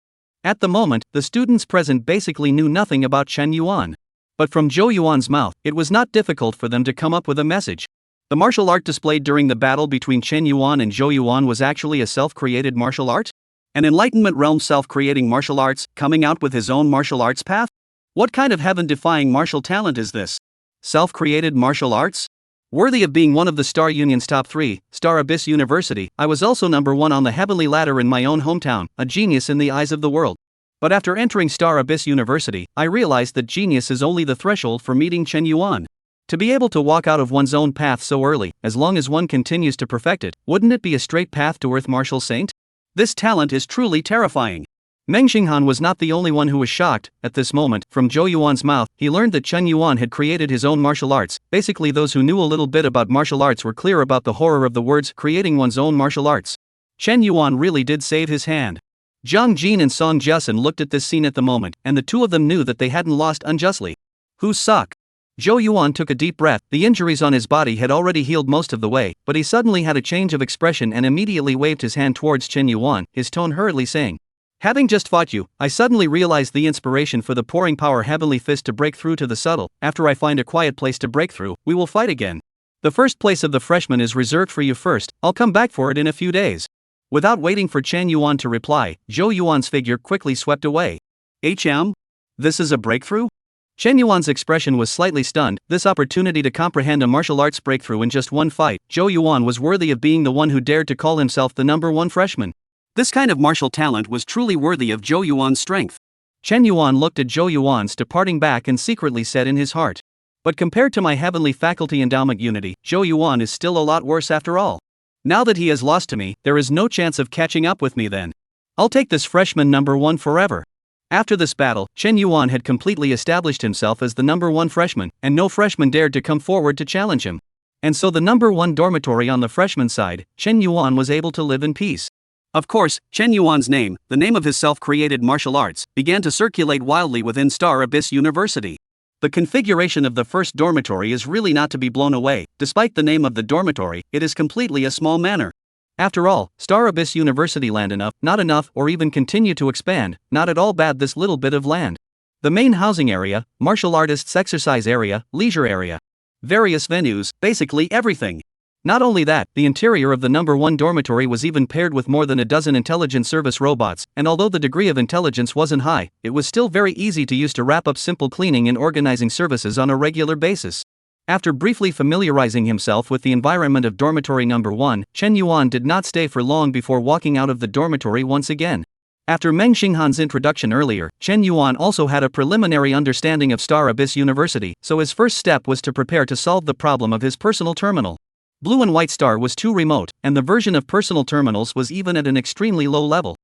At the moment, the students present basically knew nothing about Chen Yuan. But from Zhou Yuan's mouth, it was not difficult for them to come up with a message. The martial art displayed during the battle between Chen Yuan and Zhou Yuan was actually a self-created martial art? An Enlightenment realm self-creating martial arts, coming out with his own martial arts path? What kind of heaven-defying martial talent is this? Self-created martial arts? Worthy of being one of the Star Union's top 3, Star Abyss University, I was also number 1 on the heavenly ladder in my own hometown, a genius in the eyes of the world. But after entering Star Abyss University, I realized that genius is only the threshold for meeting Chen Yuan. To be able to walk out of one's own path so early, as long as one continues to perfect it, wouldn't it be a straight path to Earth Martial Saint? This talent is truly terrifying. Meng Xinghan was not the only one who was shocked. At this moment, from Zhou Yuan's mouth, he learned that Chen Yuan had created his own martial arts. Basically, those who knew a little bit about martial arts were clear about the horror of the words creating one's own martial arts. Chen Yuan really did save his hand. Zhang Jin and Song Jiasen looked at this scene at the moment, and the two of them knew that they hadn't lost unjustly. Who suck? Zhou Yuan took a deep breath. The injuries on his body had already healed most of the way, but he suddenly had a change of expression and immediately waved his hand towards Chen Yuan, his tone hurriedly saying, "Having just fought you, I suddenly realized the inspiration for the pouring power heavenly fist to break through to the subtle. After I find a quiet place to break through, we will fight again. The first place of the freshman is reserved for you first, I'll come back for it in a few days." Without waiting for Chen Yuan to reply, Zhou Yuan's figure quickly swept away. This is a breakthrough? Chen Yuan's expression was slightly stunned. This opportunity to comprehend a martial arts breakthrough in just one fight, Zhou Yuan was worthy of being the one who dared to call himself the number one freshman. This kind of martial talent was truly worthy of Zhou Yuan's strength. Chen Yuan looked at Zhou Yuan's departing back and secretly said in his heart, "But compared to my heavenly faculty endowment unity, Zhou Yuan is still a lot worse after all. Now that he has lost to me, there is no chance of catching up with me then. I'll take this freshman number one forever." After this battle, Chen Yuan had completely established himself as the number one freshman, and no freshman dared to come forward to challenge him. And so the number one dormitory on the freshman side, Chen Yuan was able to live in peace. Of course, Chen Yuan's name, the name of his self-created martial arts, began to circulate wildly within Star Abyss University. The configuration of the first dormitory is really not to be blown away. Despite the name of the dormitory, it is completely a small manor. After all, Star Abyss University land enough, not enough, or even continue to expand, not at all bad this little bit of land. The main housing area, martial artists' exercise area, leisure area. Various venues, basically everything. Not only that, the interior of the number one dormitory was even paired with more than a dozen intelligent service robots, and although the degree of intelligence wasn't high, it was still very easy to use to wrap up simple cleaning and organizing services on a regular basis. After briefly familiarizing himself with the environment of dormitory number 1, Chen Yuan did not stay for long before walking out of the dormitory once again. After Meng Xinghan's introduction earlier, Chen Yuan also had a preliminary understanding of Star Abyss University, so his first step was to prepare to solve the problem of his personal terminal. Blue and White Star was too remote, and the version of personal terminals was even at an extremely low level.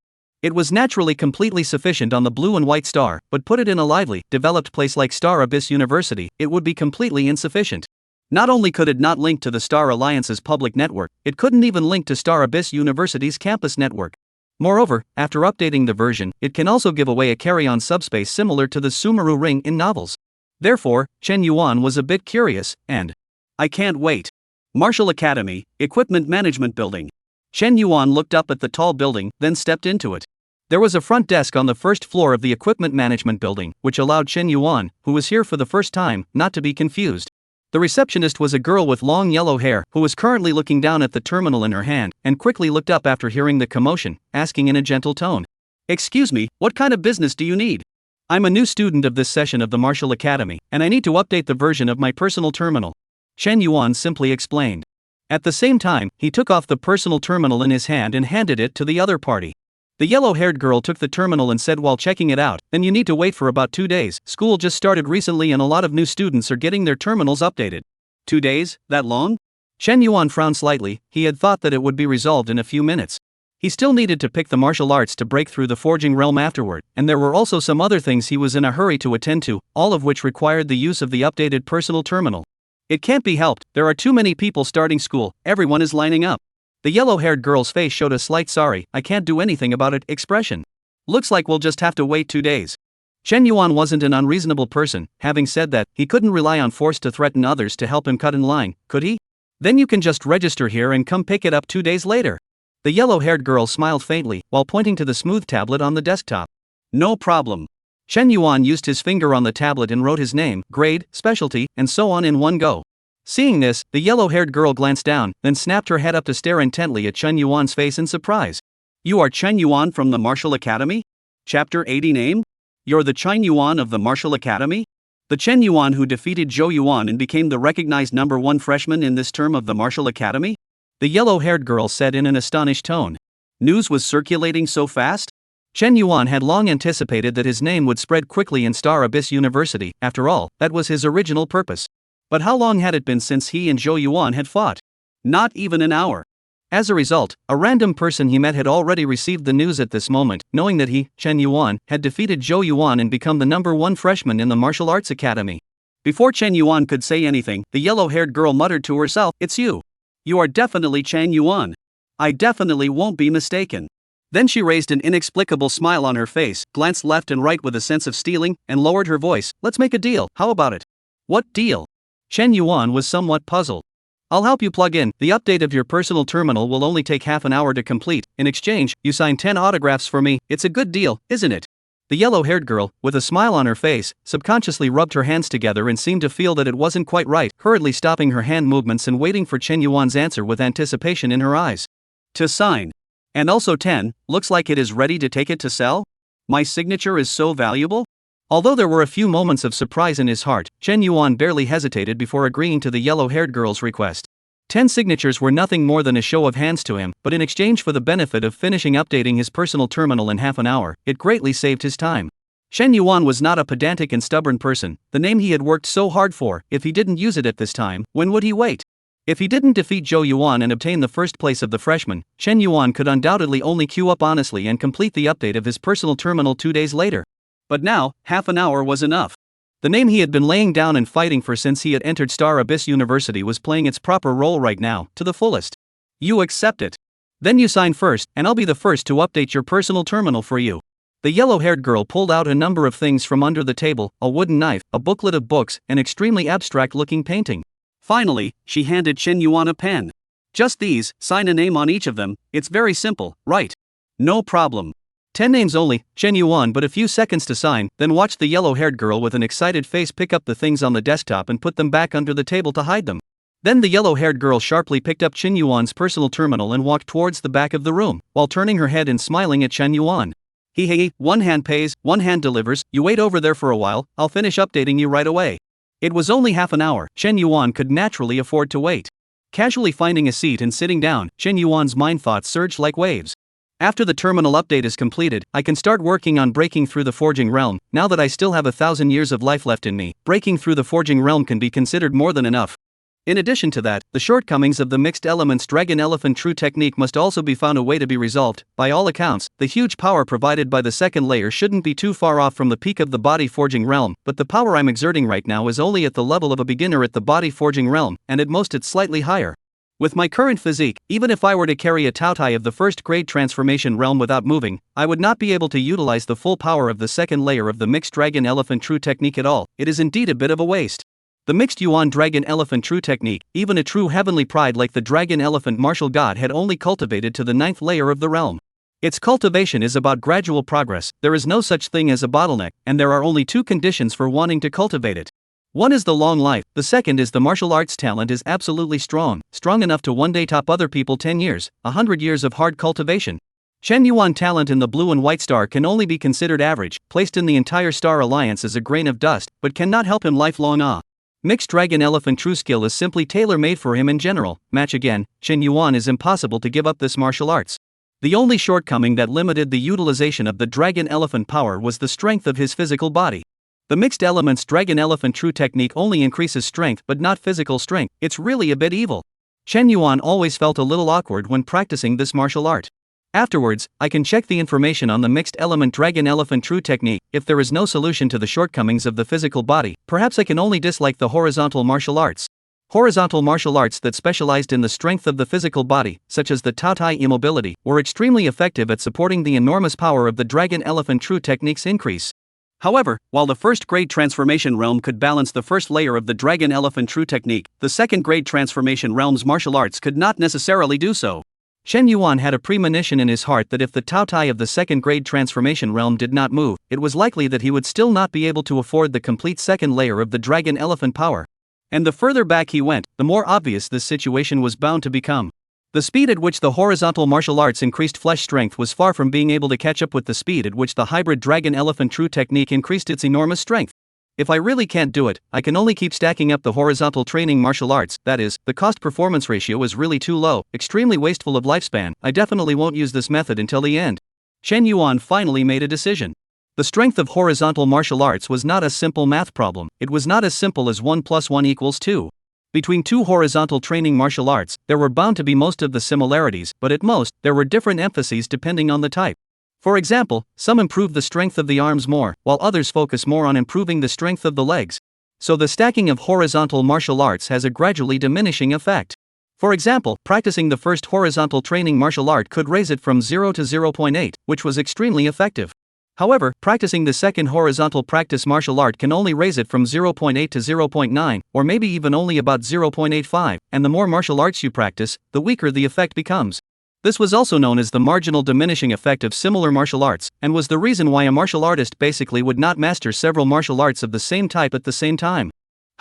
It was naturally completely sufficient on the Blue and White Star, but put it in a lively, developed place like Star Abyss University, it would be completely insufficient. Not only could it not link to the Star Alliance's public network, it couldn't even link to Star Abyss University's campus network. Moreover, after updating the version, it can also give away a carry-on subspace similar to the Sumeru ring in novels. Therefore, Chen Yuan was a bit curious, and I can't wait. Martial Academy, Equipment Management Building. Chen Yuan looked up at the tall building, then stepped into it. There was a front desk on the first floor of the Equipment Management Building, which allowed Chen Yuan, who was here for the first time, not to be confused. The receptionist was a girl with long yellow hair, who was currently looking down at the terminal in her hand, and quickly looked up after hearing the commotion, asking in a gentle tone, "Excuse me, what kind of business do you need? I'm a new student of this session of the Martial Academy, and I need to update the version of my personal terminal." Chen Yuan simply explained. At the same time, he took off the personal terminal in his hand and handed it to the other party. The yellow-haired girl took the terminal and said while checking it out, "Then you need to wait for about 2 days. School just started recently and a lot of new students are getting their terminals updated." 2 days? That long? Chen Yuan frowned slightly. He had thought that it would be resolved in a few minutes. He still needed to pick the martial arts to break through the forging realm afterward, and there were also some other things he was in a hurry to attend to, all of which required the use of the updated personal terminal. It can't be helped, there are too many people starting school, everyone is lining up. The yellow-haired girl's face showed a slight "sorry, I can't do anything about it" expression. Looks like we'll just have to wait 2 days. Chen Yuan wasn't an unreasonable person. Having said that, he couldn't rely on force to threaten others to help him cut in line, could he? Then you can just register here and come pick it up 2 days later. The yellow-haired girl smiled faintly, while pointing to the smooth tablet on the desktop. No problem. Chen Yuan used his finger on the tablet and wrote his name, grade, specialty, and so on in one go. Seeing this, the yellow-haired girl glanced down, then snapped her head up to stare intently at Chen Yuan's face in surprise. "You are Chen Yuan from the Martial Academy? Chapter 80 name? You're the Chen Yuan of the Martial Academy? The Chen Yuan who defeated Zhou Yuan and became the recognized number 1 freshman in this term of the Martial Academy?" The yellow-haired girl said in an astonished tone. News was circulating so fast? Chen Yuan had long anticipated that his name would spread quickly in Star Abyss University. After all, that was his original purpose. But how long had it been since he and Zhou Yuan had fought? Not even an hour. As a result, a random person he met had already received the news at this moment, knowing that he, Chen Yuan, had defeated Zhou Yuan and become the number 1 freshman in the Martial Arts Academy. Before Chen Yuan could say anything, the yellow-haired girl muttered to herself, "It's you. You are definitely Chen Yuan. I definitely won't be mistaken." Then she raised an inexplicable smile on her face, glanced left and right with a sense of stealing, and lowered her voice. "Let's make a deal, how about it?" "What deal?" Chen Yuan was somewhat puzzled. "I'll help you plug in. The update of your personal terminal will only take half an hour to complete. In exchange, you sign 10 autographs for me. It's a good deal, isn't it?" The yellow-haired girl, with a smile on her face, subconsciously rubbed her hands together and seemed to feel that it wasn't quite right, hurriedly stopping her hand movements and waiting for Chen Yuan's answer with anticipation in her eyes. "To sign. And also 10, looks like it is ready to take it to sell? My signature is so valuable? Although there were a few moments of surprise in his heart, Chen Yuan barely hesitated before agreeing to the yellow-haired girl's request. 10 signatures were nothing more than a show of hands to him, but in exchange for the benefit of finishing updating his personal terminal in half an hour, it greatly saved his time. Chen Yuan was not a pedantic and stubborn person. The name he had worked so hard for, if he didn't use it at this time, when would he wait? If he didn't defeat Zhou Yuan and obtain the first place of the freshmen, Chen Yuan could undoubtedly only queue up honestly and complete the update of his personal terminal 2 days later. But now, half an hour was enough. The name he had been laying down and fighting for since he had entered Star Abyss University was playing its proper role right now, to the fullest. You accept it. Then you sign first, and I'll be the first to update your personal terminal for you. The yellow-haired girl pulled out a number of things from under the table, a wooden knife, a booklet of books, an extremely abstract-looking painting. Finally, she handed Chen Yuan a pen. Just these, sign a name on each of them, it's very simple, right? No problem. 10 names only, Chen Yuan but a few seconds to sign, then watched the yellow-haired girl with an excited face pick up the things on the desktop and put them back under the table to hide them. Then the yellow-haired girl sharply picked up Chen Yuan's personal terminal and walked towards the back of the room, while turning her head and smiling at Chen Yuan. Hey, one hand pays, one hand delivers, you wait over there for a while, I'll finish updating you right away. It was only half an hour, Chen Yuan could naturally afford to wait. Casually finding a seat and sitting down, Chen Yuan's mind thoughts surged like waves. After the terminal update is completed, I can start working on breaking through the forging realm. Now that I still have 1,000 years of life left in me, breaking through the forging realm can be considered more than enough. In addition to that, the shortcomings of the mixed elements dragon elephant true technique must also be found a way to be resolved. By all accounts, the huge power provided by the second layer shouldn't be too far off from the peak of the body forging realm, but the power I'm exerting right now is only at the level of a beginner at the body forging realm, and at most it's slightly higher. With my current physique, even if I were to carry a Taotai of the first grade transformation realm without moving, I would not be able to utilize the full power of the second layer of the mixed dragon elephant true technique at all. It is indeed a bit of a waste. The mixed Yuan dragon elephant true technique, even a true heavenly pride like the dragon elephant martial god had only cultivated to the 9th layer of the realm. Its cultivation is about gradual progress, there is no such thing as a bottleneck, and there are only 2 conditions for wanting to cultivate it. One is the long life, the second is the martial arts talent is absolutely strong enough to one day top other people 10 years, 100 years of hard cultivation. Chen Yuan talent in the blue and white star can only be considered average, placed in the entire star alliance as a grain of dust, but cannot help him lifelong. Mixed dragon elephant true skill is simply tailor-made for him in general. Match again, Chen Yuan is impossible to give up this martial arts. The only shortcoming that limited the utilization of the dragon elephant power was the strength of his physical body. The mixed elements dragon elephant true technique only increases strength but not physical strength, it's really a bit evil. Chen Yuan always felt a little awkward when practicing this martial art. Afterwards, I can check the information on the mixed element dragon elephant true technique. If there is no solution to the shortcomings of the physical body, perhaps I can only dislike the horizontal martial arts. Horizontal martial arts that specialized in the strength of the physical body, such as the Taotai immobility, were extremely effective at supporting the enormous power of the dragon elephant true technique's increase. However, while the first grade transformation realm could balance the first layer of the dragon elephant true technique, the second grade transformation realm's martial arts could not necessarily do so. Chen Yuan had a premonition in his heart that if the Taotai of the second grade transformation realm did not move, it was likely that he would still not be able to afford the complete second layer of the dragon elephant power. And the further back he went, the more obvious this situation was bound to become. The speed at which the horizontal martial arts increased flesh strength was far from being able to catch up with the speed at which the hybrid dragon elephant true technique increased its enormous strength. If I really can't do it, I can only keep stacking up the horizontal training martial arts, that is, the cost-performance ratio is really too low, extremely wasteful of lifespan. I definitely won't use this method until the end. Chen Yuan finally made a decision. The strength of horizontal martial arts was not a simple math problem, it was not as simple as 1 + 1 = 2. Between 2 horizontal training martial arts, there were bound to be most of the similarities, but at most, there were different emphases depending on the type. For example, some improve the strength of the arms more, while others focus more on improving the strength of the legs. So the stacking of horizontal martial arts has a gradually diminishing effect. For example, practicing the first horizontal training martial art could raise it from 0 to 0.8, which was extremely effective. However, practicing the second horizontal practice martial art can only raise it from 0.8 to 0.9, or maybe even only about 0.85, and the more martial arts you practice, the weaker the effect becomes. This was also known as the marginal diminishing effect of similar martial arts, and was the reason why a martial artist basically would not master several martial arts of the same type at the same time.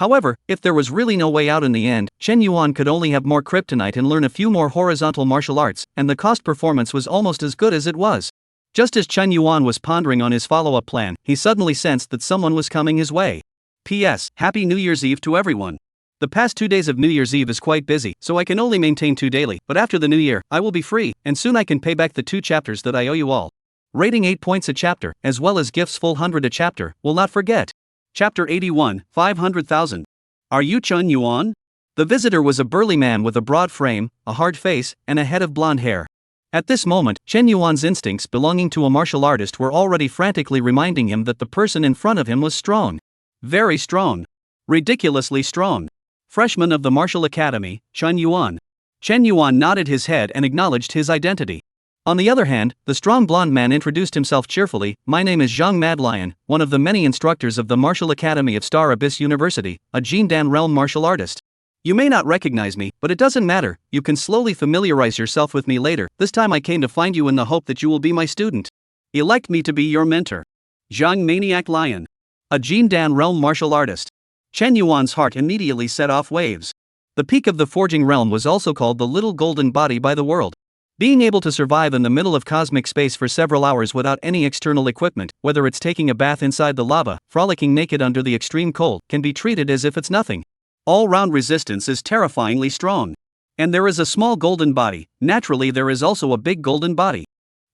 However, if there was really no way out in the end, Chen Yuan could only have more kryptonite and learn a few more horizontal martial arts, and the cost performance was almost as good as it was. Just as Chen Yuan was pondering on his follow-up plan, he suddenly sensed that someone was coming his way. P.S. Happy New Year's Eve to everyone. The past 2 days of New Year's Eve is quite busy, so I can only maintain 2 daily, but after the new year, I will be free, and soon I can pay back the 2 chapters that I owe you all. Rating 8 points a chapter, as well as gifts full 100 a chapter, will not forget. Chapter 81, 500,000. Are you Chen Yuan? The visitor was a burly man with a broad frame, a hard face, and a head of blonde hair. At this moment, Chen Yuan's instincts belonging to a martial artist were already frantically reminding him that the person in front of him was strong. Very strong. Ridiculously strong. Freshman of the Martial Academy, Chen Yuan. Chen Yuan nodded his head and acknowledged his identity. On the other hand, the strong blonde man introduced himself cheerfully. My name is Zhang Madlion, one of the many instructors of the Martial Academy of Star Abyss University, a Jindan realm martial artist. You may not recognize me, but it doesn't matter, you can slowly familiarize yourself with me later. This time I came to find you in the hope that you will be my student. Elect me to be your mentor. Zhang Maniac Lion. A Jindan realm martial artist. Chen Yuan's heart immediately set off waves. The peak of the forging realm was also called the Little Golden Body by the world. Being able to survive in the middle of cosmic space for several hours without any external equipment, whether it's taking a bath inside the lava, frolicking naked under the extreme cold, can be treated as if it's nothing. All-round resistance is terrifyingly strong. And there is a small golden body. Naturally, there is also a big golden body.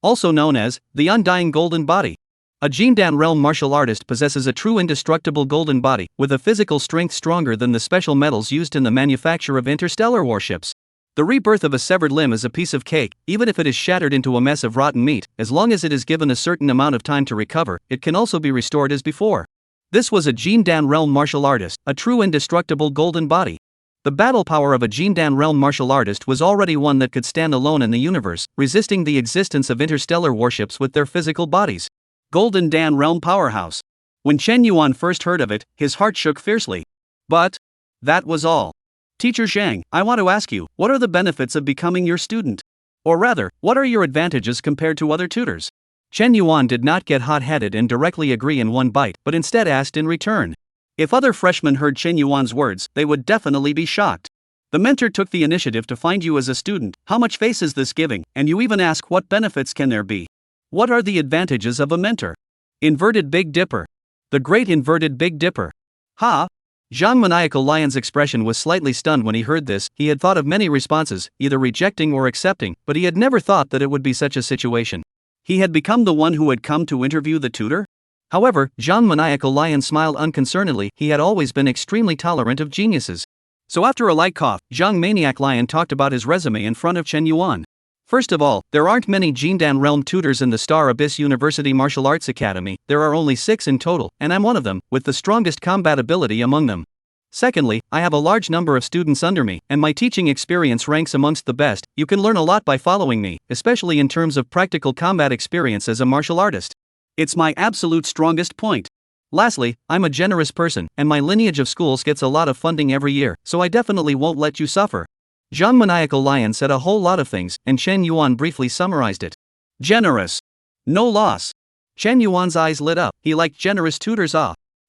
Also known as the Undying Golden Body. A Jindan realm martial artist possesses a true indestructible golden body, with a physical strength stronger than the special metals used in the manufacture of interstellar warships. The rebirth of a severed limb is a piece of cake, even if it is shattered into a mess of rotten meat. As long as it is given a certain amount of time to recover, it can also be restored as before. This was a Jindan realm martial artist, a true indestructible golden body. The battle power of a Jindan realm martial artist was already one that could stand alone in the universe, resisting the existence of interstellar warships with their physical bodies. Golden Dan realm powerhouse. When Chen Yuan first heard of it, his heart shook fiercely. But that was all. Teacher Zhang, I want to ask you, what are the benefits of becoming your student? Or rather, what are your advantages compared to other tutors? Chen Yuan did not get hot-headed and directly agree in one bite, but instead asked in return. If other freshmen heard Chen Yuan's words, they would definitely be shocked. The mentor took the initiative to find you as a student. How much face is this giving? And you even ask what benefits can there be? What are the advantages of a mentor? Inverted Big Dipper. The Great Inverted Big Dipper. Ha! Zhang Maniacal Lion's expression was slightly stunned when he heard this. He had thought of many responses, either rejecting or accepting, but he had never thought that it would be such a situation. He had become the one who had come to interview the tutor? However, Zhang Maniacal Lion smiled unconcernedly. He had always been extremely tolerant of geniuses. So after a light cough, Zhang Maniac Lion talked about his resume in front of Chen Yuan. First of all, there aren't many Jindan realm tutors in the Star Abyss University Martial Arts Academy. There are only 6 in total, and I'm one of them, with the strongest combat ability among them. Secondly, I have a large number of students under me, and my teaching experience ranks amongst the best. You can learn a lot by following me, especially in terms of practical combat experience as a martial artist. It's my absolute strongest point. Lastly, I'm a generous person, and my lineage of schools gets a lot of funding every year, so I definitely won't let you suffer. Zhang Maniacal Lion said a whole lot of things, and Chen Yuan briefly summarized it. Generous. No loss. Chen Yuan's eyes lit up. He liked generous tutors.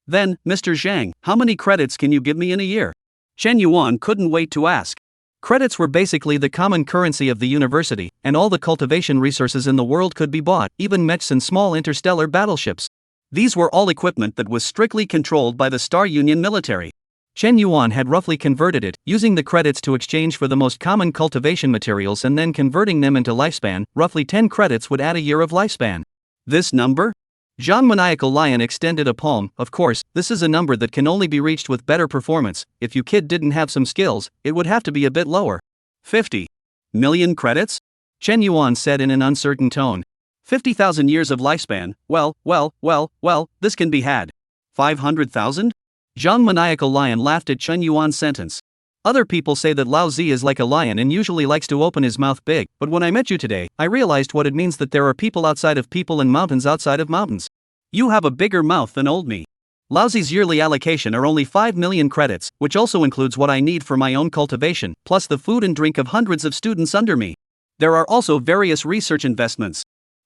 Then, Mr. Zhang, how many credits can you give me in a year? Chen Yuan couldn't wait to ask. Credits were basically the common currency of the university, and all the cultivation resources in the world could be bought, even mechs and small interstellar battleships. These were all equipment that was strictly controlled by the Star Union military. Chen Yuan had roughly converted it, using the credits to exchange for the most common cultivation materials and then converting them into lifespan. Roughly 10 credits would add a year of lifespan. This number? Zhang Maniacal Lion extended a palm. Of course, this is a number that can only be reached with better performance. If you kid didn't have some skills, it would have to be a bit lower. 50 million credits? Chen Yuan said in an uncertain tone. 50,000 years of lifespan. Well, this can be had. 500,000? Zhang Maniacal Lion laughed at Chen Yuan's sentence. Other people say that Lao Zi is like a lion and usually likes to open his mouth big, but when I met you today, I realized what it means that there are people outside of people and mountains outside of mountains. You have a bigger mouth than old me. Lao Zi's yearly allocation are only 5 million credits, which also includes what I need for my own cultivation, plus the food and drink of hundreds of students under me. There are also various research investments.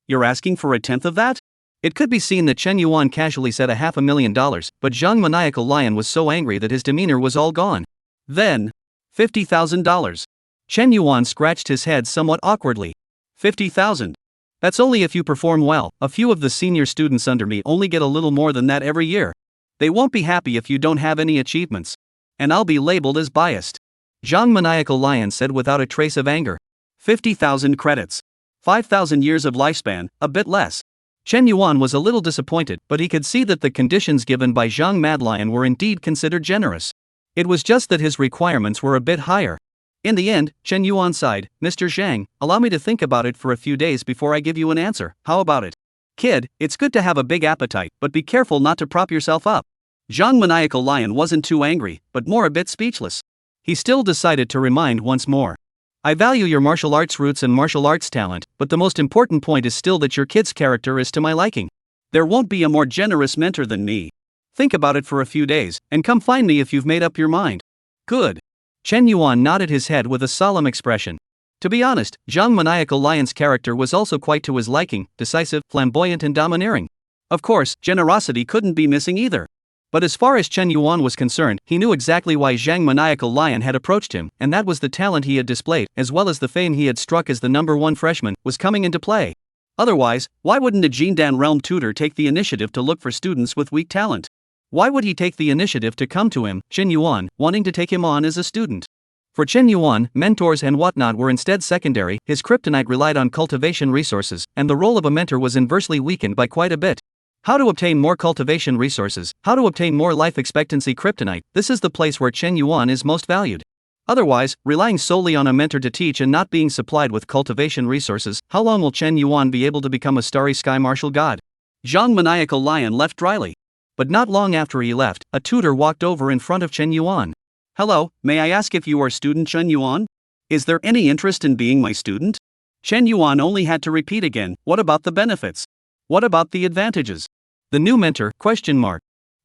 You're asking for a tenth of that? It could be seen that Chen Yuan casually said $500,000, but Zhang Maniacal Lion was so angry that his demeanor was all gone. Then, $50,000. Chen Yuan scratched his head somewhat awkwardly. 50,000. That's only if you perform well. A few of the senior students under me only get a little more than that every year. They won't be happy if you don't have any achievements. And I'll be labeled as biased. Zhang Maniacal Lion said without a trace of anger. 50,000 credits. 5,000 years of lifespan, a bit less. Chen Yuan was a little disappointed, but he could see that the conditions given by Zhang Mad Lion were indeed considered generous. It was just that his requirements were a bit higher. In the end, Chen Yuan sighed, Mr. Zhang, allow me to think about it for a few days before I give you an answer, how about it? Kid, it's good to have a big appetite, but be careful not to prop yourself up. Zhang Maniacal Lion wasn't too angry, but more a bit speechless. He still decided to remind once more. I value your martial arts roots and martial arts talent, but the most important point is still that your kid's character is to my liking. There won't be a more generous mentor than me. Think about it for a few days, and come find me if you've made up your mind. Good. Chen Yuan nodded his head with a solemn expression. To be honest, Zhang Maniacal Lion's character was also quite to his liking, decisive, flamboyant and domineering. Of course, generosity couldn't be missing either. But as far as Chen Yuan was concerned, he knew exactly why Zhang Maniacal Lion had approached him, and that was the talent he had displayed, as well as the fame he had struck as the #1 freshman, was coming into play. Otherwise, why wouldn't a Jindan Realm tutor take the initiative to look for students with weak talent? Why would he take the initiative to come to him, Chen Yuan, wanting to take him on as a student? For Chen Yuan, mentors and whatnot were instead secondary. His kryptonite relied on cultivation resources, and the role of a mentor was inversely weakened by quite a bit. How to obtain more cultivation resources, how to obtain more life expectancy kryptonite, this is the place where Chen Yuan is most valued. Otherwise, relying solely on a mentor to teach and not being supplied with cultivation resources, how long will Chen Yuan be able to become a starry sky martial god? Zhang Maniacal Lion left dryly. But not long after he left, a tutor walked over in front of Chen Yuan. Hello, may I ask if you are student Chen Yuan? Is there any interest in being my student? Chen Yuan only had to repeat again, what about the benefits? What about the advantages? The new mentor, ?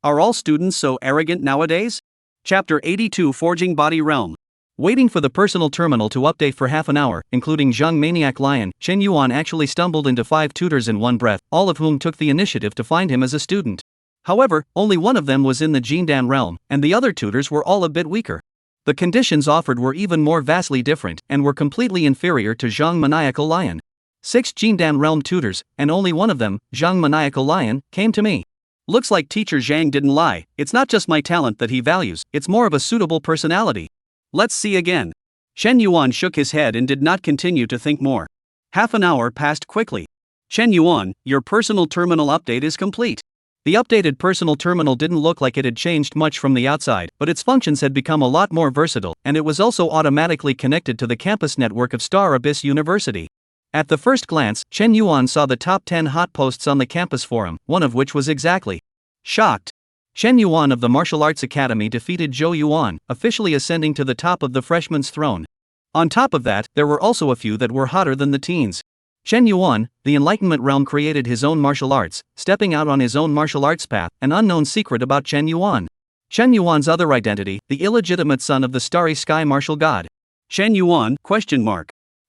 Are all students so arrogant nowadays? Chapter 82 Forging Body Realm. Waiting for the personal terminal to update for half an hour, including Zhang Maniac Lion, Chen Yuan actually stumbled into 5 tutors in one breath, all of whom took the initiative to find him as a student. However, only one of them was in the Jindan realm, and the other tutors were all a bit weaker. The conditions offered were even more vastly different, and were completely inferior to Zhang Maniacal Lion. 6 Jindan realm tutors, and only one of them, Zhang Maniacal Lion, came to me. Looks like teacher Zhang didn't lie, it's not just my talent that he values, it's more of a suitable personality. Let's see again. Chen Yuan shook his head and did not continue to think more. Half an hour passed quickly. Chen Yuan, your personal terminal update is complete. The updated personal terminal didn't look like it had changed much from the outside, but its functions had become a lot more versatile, and it was also automatically connected to the campus network of Star Abyss University. At the first glance, Chen Yuan saw the top 10 hot posts on the campus forum, one of which was exactly shocked. Chen Yuan of the Martial Arts Academy defeated Zhou Yuan, officially ascending to the top of the freshman's throne. On top of that, there were also a few that were hotter than the teens. Chen Yuan, the Enlightenment Realm, created his own martial arts, stepping out on his own martial arts path, an unknown secret about Chen Yuan. Chen Yuan's other identity, the illegitimate son of the Starry Sky martial god. Chen Yuan, ?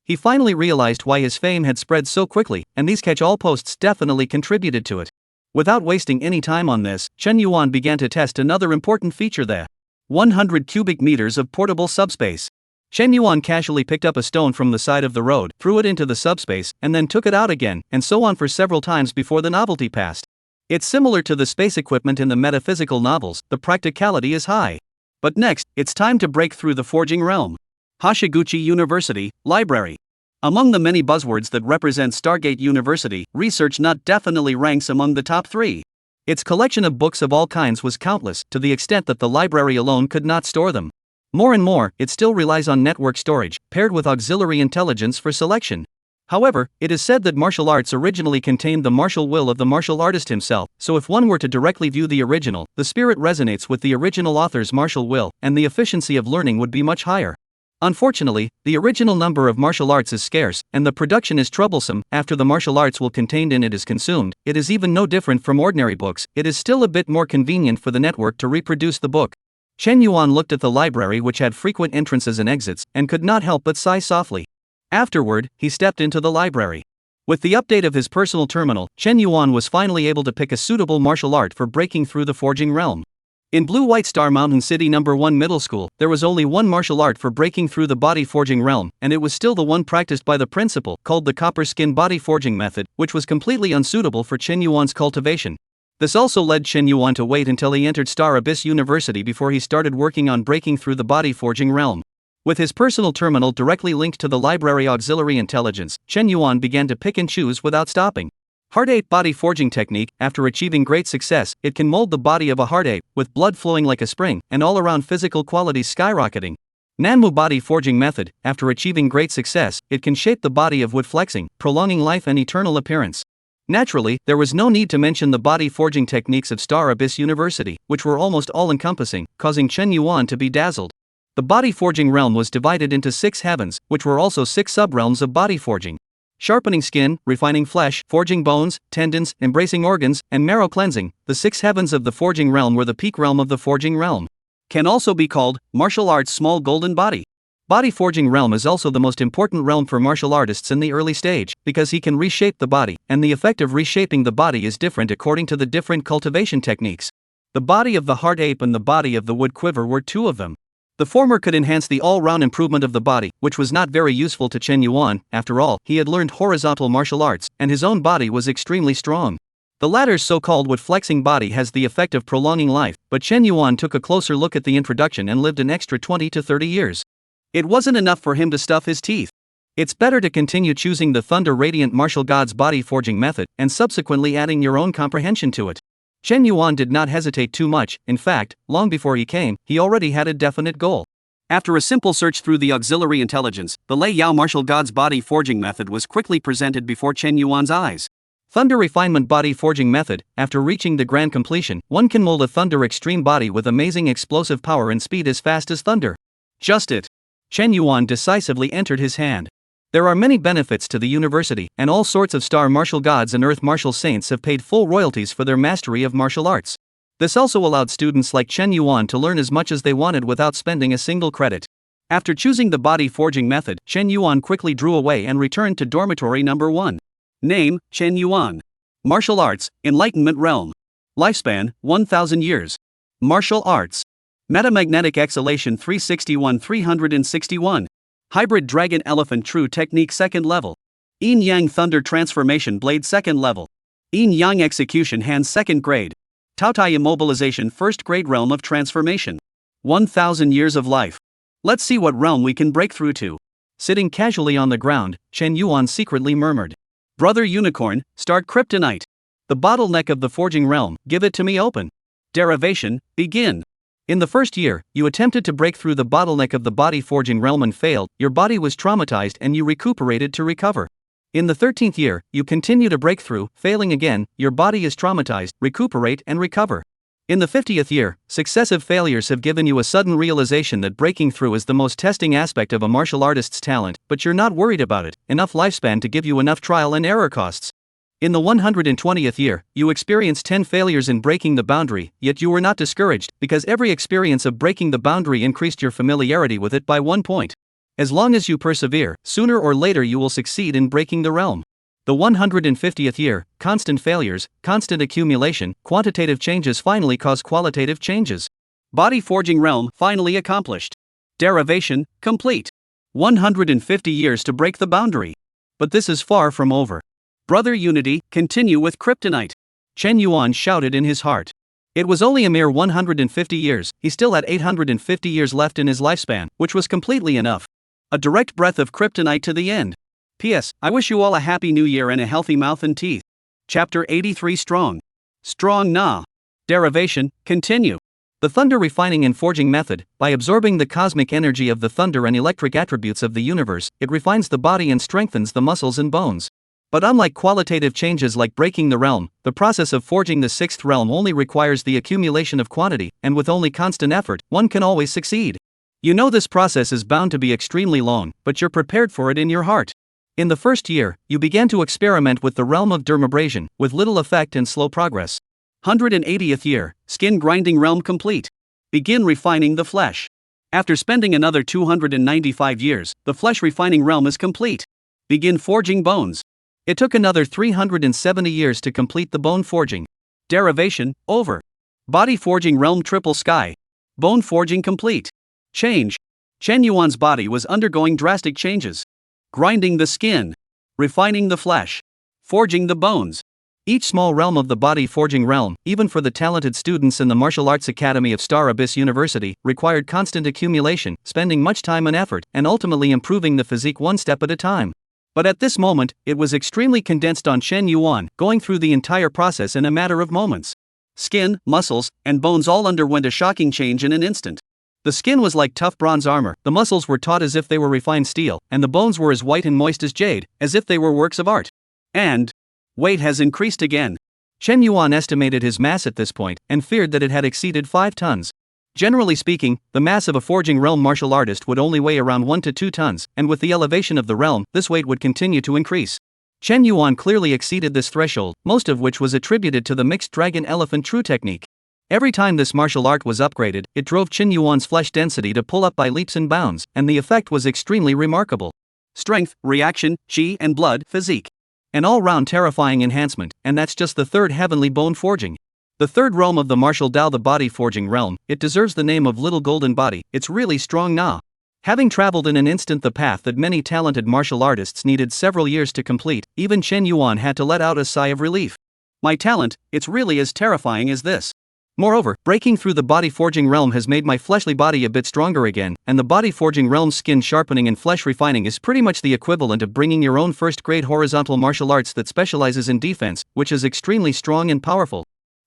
He finally realized why his fame had spread so quickly, and these catch-all posts definitely contributed to it. Without wasting any time on this, Chen Yuan began to test another important feature, the 100 cubic meters of portable subspace. Chen Yuan casually picked up a stone from the side of the road, threw it into the subspace, and then took it out again, and so on for several times before the novelty passed. It's similar to the space equipment in the metaphysical novels, the practicality is high. But next, it's time to break through the forging realm. Hashiguchi University, Library. Among the many buzzwords that represent Stargate University, research not definitely ranks among the top 3. Its collection of books of all kinds was countless, to the extent that the library alone could not store them. More and more, it still relies on network storage, paired with auxiliary intelligence for selection. However, it is said that martial arts originally contained the martial will of the martial artist himself, so if one were to directly view the original, the spirit resonates with the original author's martial will, and the efficiency of learning would be much higher. Unfortunately, the original number of martial arts is scarce, and the production is troublesome. After the martial arts will contained in it is consumed, it is even no different from ordinary books, it is still a bit more convenient for the network to reproduce the book. Chen Yuan looked at the library, which had frequent entrances and exits, and could not help but sigh softly. Afterward, he stepped into the library. With the update of his personal terminal, Chen Yuan was finally able to pick a suitable martial art for breaking through the forging realm. In Blue White Star Mountain City No. 1 Middle School, there was only one martial art for breaking through the body forging realm, and it was still the one practiced by the principal, called the copper skin body forging method, which was completely unsuitable for Chen Yuan's cultivation. This also led Chen Yuan to wait until he entered Star Abyss University before he started working on breaking through the body forging realm. With his personal terminal directly linked to the library auxiliary intelligence, Chen Yuan began to pick and choose without stopping. Heart ape body forging technique. After achieving great success, it can mold the body of a heart ape, with blood flowing like a spring, and all-around physical qualities skyrocketing. Manhwa body forging method. After achieving great success, it can shape the body of wood flexing, prolonging life and eternal appearance. Naturally, there was no need to mention the body forging techniques of Star Abyss University, which were almost all-encompassing, causing Chen Yuan to be dazzled. The body forging realm was divided into 6 heavens, which were also 6 sub-realms of body forging. Sharpening skin, refining flesh, forging bones, tendons, embracing organs, and marrow cleansing. The 6 heavens of the forging realm were the peak realm of the forging realm. Can also be called martial arts small golden body. Body forging realm is also the most important realm for martial artists in the early stage, because he can reshape the body, and the effect of reshaping the body is different according to the different cultivation techniques. The body of the heart ape and the body of the wood quiver were 2 of them. The former could enhance the all-round improvement of the body, which was not very useful to Chen Yuan. After all, he had learned horizontal martial arts, and his own body was extremely strong. The latter's so-called wood-flexing body has the effect of prolonging life, but Chen Yuan took a closer look at the introduction and lived an extra 20 to 30 years. It wasn't enough for him to stuff his teeth. It's better to continue choosing the Thunder Radiant Martial God's body forging method, and subsequently adding your own comprehension to it. Chen Yuan did not hesitate too much. In fact, long before he came, he already had a definite goal. After a simple search through the auxiliary intelligence, the Lei Yao Martial God's body forging method was quickly presented before Chen Yuan's eyes. Thunder Refinement Body Forging Method. After reaching the grand completion, one can mold a Thunder Extreme body with amazing explosive power and speed as fast as thunder. Just it. Chen Yuan decisively entered his hand. There are many benefits to the university, and all sorts of star martial gods and earth martial saints have paid full royalties for their mastery of martial arts. This also allowed students like Chen Yuan to learn as much as they wanted without spending a single credit. After choosing the body forging method, Chen Yuan quickly drew away and returned to dormitory number 1. Name, Chen Yuan. Martial arts, Enlightenment realm. Lifespan, 1000 years. Martial arts. Metamagnetic exhalation 361. Hybrid Dragon Elephant True Technique 2nd level. Yin Yang Thunder Transformation Blade 2nd level. Yin Yang Execution Hand 2nd grade. Taotai Immobilization 1st grade Realm of Transformation. 1000 years of life. Let's see what realm we can break through to. Sitting casually on the ground, Chen Yuan secretly murmured. Brother Unicorn, start Kryptonite. The bottleneck of the forging realm, give it to me open. Derivation, begin. In the first year, you attempted to break through the bottleneck of the body forging realm and failed. Your body was traumatized and you recuperated to recover. In the 13th year, you continue to break through, failing again. Your body is traumatized, recuperate and recover. In the 50th year, successive failures have given you a sudden realization that breaking through is the most testing aspect of a martial artist's talent, but you're not worried about it. Enough lifespan to give you enough trial and error costs. In the 120th year, you experienced 10 failures in breaking the boundary, yet you were not discouraged, because every experience of breaking the boundary increased your familiarity with it by 1 point. As long as you persevere, sooner or later you will succeed in breaking the realm. The 150th year, constant failures, constant accumulation, quantitative changes finally cause qualitative changes. Body forging realm finally accomplished. Derivation, complete. 150 years to break the boundary. But this is far from over. Brother Unity, continue with Kryptonite. Chen Yuan shouted in his heart. It was only a mere 150 years, he still had 850 years left in his lifespan, which was completely enough. A direct breath of Kryptonite to the end. P.S. I wish you all a happy new year and a healthy mouth and teeth. Chapter 83 Strong. Strong Na. Derivation, continue. The thunder refining and forging method. By absorbing the cosmic energy of the thunder and electric attributes of the universe, it refines the body and strengthens the muscles and bones. But unlike qualitative changes like breaking the realm, the process of forging the 6th realm only requires the accumulation of quantity, and with only constant effort, one can always succeed. You know this process is bound to be extremely long, but you're prepared for it in your heart. In the first year, you began to experiment with the realm of dermabrasion, with little effect and slow progress. 180th year, skin grinding realm complete. Begin refining the flesh. After spending another 295 years, the flesh refining realm is complete. Begin forging bones. It took another 370 years to complete the bone forging. Derivation, over. Body forging realm triple sky. Bone forging complete. Change. Chen Yuan's body was undergoing drastic changes. Grinding the skin. Refining the flesh. Forging the bones. Each small realm of the body forging realm, even for the talented students in the Martial Arts Academy of Star Abyss University, required constant accumulation, spending much time and effort, and ultimately improving the physique one step at a time. But at this moment, it was extremely condensed on Chen Yuan, going through the entire process in a matter of moments. Skin, muscles, and bones all underwent a shocking change in an instant. The skin was like tough bronze armor, the muscles were taut as if they were refined steel, and the bones were as white and moist as jade, as if they were works of art. And weight has increased again. Chen Yuan estimated his mass at this point, and feared that it had exceeded 5 tons. Generally speaking, the mass of a forging realm martial artist would only weigh around 1 to 2 tons, and with the elevation of the realm, this weight would continue to increase. Chen Yuan clearly exceeded this threshold, most of which was attributed to the mixed dragon-elephant true technique. Every time this martial art was upgraded, it drove Chen Yuan's flesh density to pull up by leaps and bounds, and the effect was extremely remarkable. Strength, reaction, chi and blood, physique. An all-round terrifying enhancement, and that's just the third heavenly bone forging. The third realm of the martial Dao, the body forging realm, it deserves the name of Little Golden Body, it's really strong na. Having traveled in an instant the path that many talented martial artists needed several years to complete, even Chen Yuan had to let out a sigh of relief. My talent, it's really as terrifying as this. Moreover, breaking through the body forging realm has made my fleshly body a bit stronger again, and the body forging realm's skin sharpening and flesh refining is pretty much the equivalent of bringing your own first-grade horizontal martial arts that specializes in defense, which is extremely strong and powerful.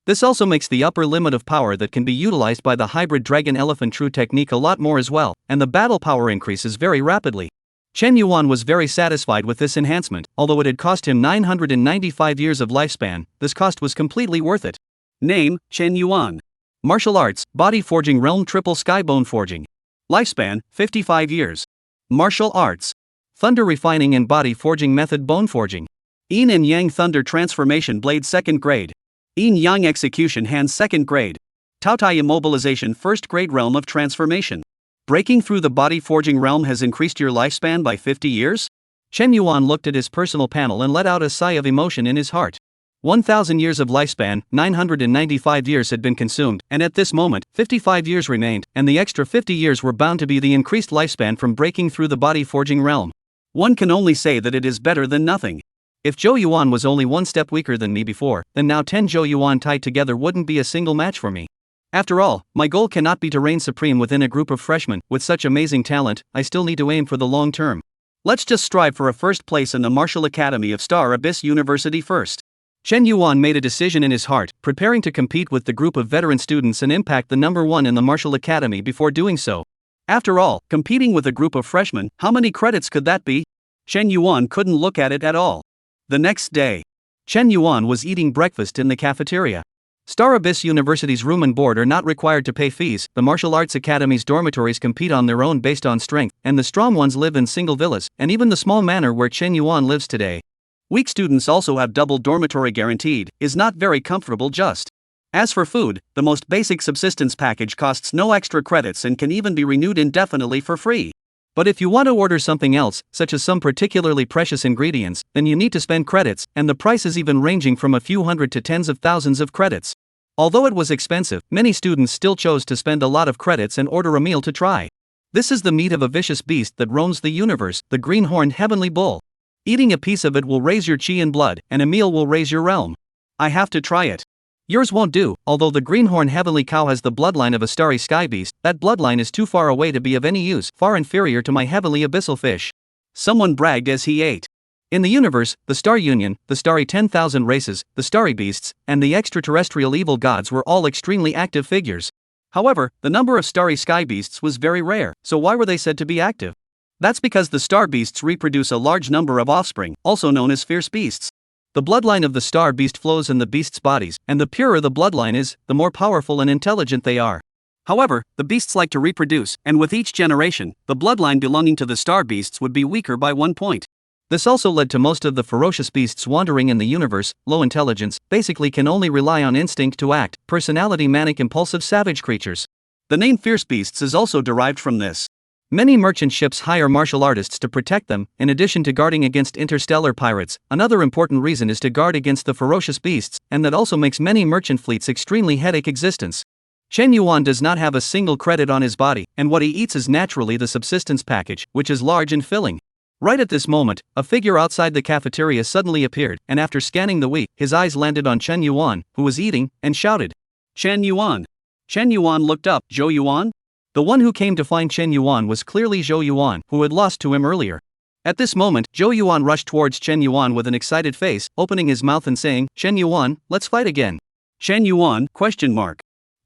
This also makes the upper limit of power that can be utilized by the hybrid dragon-elephant true technique a lot more as well, and the battle power increases very rapidly. Chen Yuan was very satisfied with this enhancement, although it had cost him 995 years of lifespan, this cost was completely worth it. Name, Chen Yuan. Martial Arts, Body Forging Realm Triple Sky Bone Forging. Lifespan, 55 years. Martial Arts. Thunder Refining and Body Forging Method Bone Forging. Yin and Yang Thunder Transformation Blade 2nd Grade. Yin Yang Execution Hand 2nd Grade. Taotai Immobilization 1st Grade Realm of Transformation. Breaking through the body forging realm has increased your lifespan by 50 years? Chen Yuan looked at his personal panel and let out a sigh of emotion in his heart. 1,000 years of lifespan, 995 years had been consumed, and at this moment, 55 years remained, and the extra 50 years were bound to be the increased lifespan from breaking through the body forging realm. One can only say that it is better than nothing. If Zhou Yuan was only one step weaker than me before, then now 10 Zhou Yuan tied together wouldn't be a single match for me. After all, my goal cannot be to reign supreme within a group of freshmen. With such amazing talent, I still need to aim for the long term. Let's just strive for a first place in the Martial Academy of Star Abyss University first. Chen Yuan made a decision in his heart, preparing to compete with the group of veteran students and impact the number 1 in the Martial Academy before doing so. After all, competing with a group of freshmen, how many credits could that be? Chen Yuan couldn't look at it at all. The next day, Chen Yuan was eating breakfast in the cafeteria. Star Abyss University's room and board are not required to pay fees, the Martial Arts Academy's dormitories compete on their own based on strength, and the strong ones live in single villas, and even the small manor where Chen Yuan lives today. Weak students also have double dormitory guaranteed, is not very comfortable just. As for food, the most basic subsistence package costs no extra credits and can even be renewed indefinitely for free. But if you want to order something else, such as some particularly precious ingredients, then you need to spend credits, and the price is even ranging from a few hundred to tens of thousands of credits. Although it was expensive, many students still chose to spend a lot of credits and order a meal to try. This is the meat of a vicious beast that roams the universe, the green-horned heavenly bull. Eating a piece of it will raise your chi and blood, and a meal will raise your realm. I have to try it. Yours won't do, although the greenhorn heavenly cow has the bloodline of a starry sky beast, that bloodline is too far away to be of any use, far inferior to my heavenly abyssal fish. Someone bragged as he ate. In the universe, the Star Union, the starry 10,000 races, the starry beasts, and the extraterrestrial evil gods were all extremely active figures. However, the number of starry sky beasts was very rare, so why were they said to be active? That's because the star beasts reproduce a large number of offspring, also known as fierce beasts. The bloodline of the star beast flows in the beasts' bodies, and the purer the bloodline is, the more powerful and intelligent they are. However, the beasts like to reproduce, and with each generation, the bloodline belonging to the star beasts would be weaker by 1 point. This also led to most of the ferocious beasts wandering in the universe, low intelligence, basically can only rely on instinct to act, personality manic impulsive savage creatures. The name fierce beasts is also derived from this. Many merchant ships hire martial artists to protect them, in addition to guarding against interstellar pirates. Another important reason is to guard against the ferocious beasts, and that also makes many merchant fleets extremely headache existence. Chen Yuan does not have a single credit on his body, and what he eats is naturally the subsistence package, which is large and filling. Right at this moment, a figure outside the cafeteria suddenly appeared, and after scanning the wheat, his eyes landed on Chen Yuan, who was eating, and shouted, Chen Yuan. Chen Yuan looked up. Zhou Yuan? The one who came to find Chen Yuan was clearly Zhou Yuan, who had lost to him earlier. At this moment, Zhou Yuan rushed towards Chen Yuan with an excited face, opening his mouth and saying, Chen Yuan, let's fight again. Chen Yuan?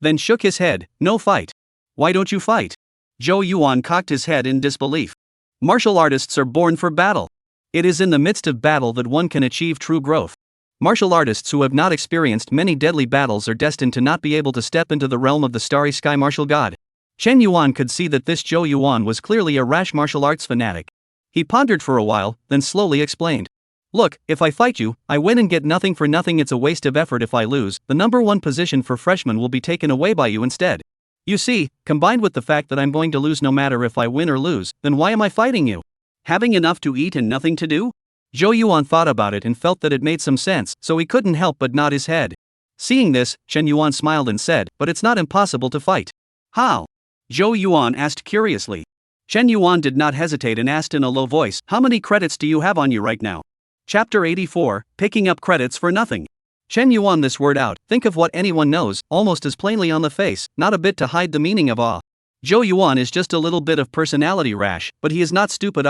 Then shook his head, no fight. Why don't you fight? Zhou Yuan cocked his head in disbelief. Martial artists are born for battle. It is in the midst of battle that one can achieve true growth. Martial artists who have not experienced many deadly battles are destined to not be able to step into the realm of the starry sky martial god. Chen Yuan could see that this Zhou Yuan was clearly a rash martial arts fanatic. He pondered for a while, then slowly explained. Look, if I fight you, I win and get nothing for nothing. It's a waste of effort. If I lose, the number one position for freshmen will be taken away by you instead. You see, combined with the fact that I'm going to lose no matter if I win or lose, then why am I fighting you? Having enough to eat and nothing to do? Zhou Yuan thought about it and felt that it made some sense, so he couldn't help but nod his head. Seeing this, Chen Yuan smiled and said, but it's not impossible to fight. How? Zhou Yuan asked curiously. Chen Yuan did not hesitate and asked in a low voice, how many credits do you have on you right now? Chapter 84, Picking Up Credits for Nothing. Chen Yuan this word out, think of what anyone knows, almost as plainly on the face, not a bit to hide the meaning of awe. Zhou Yuan is just a little bit of personality rash, but he is not stupid.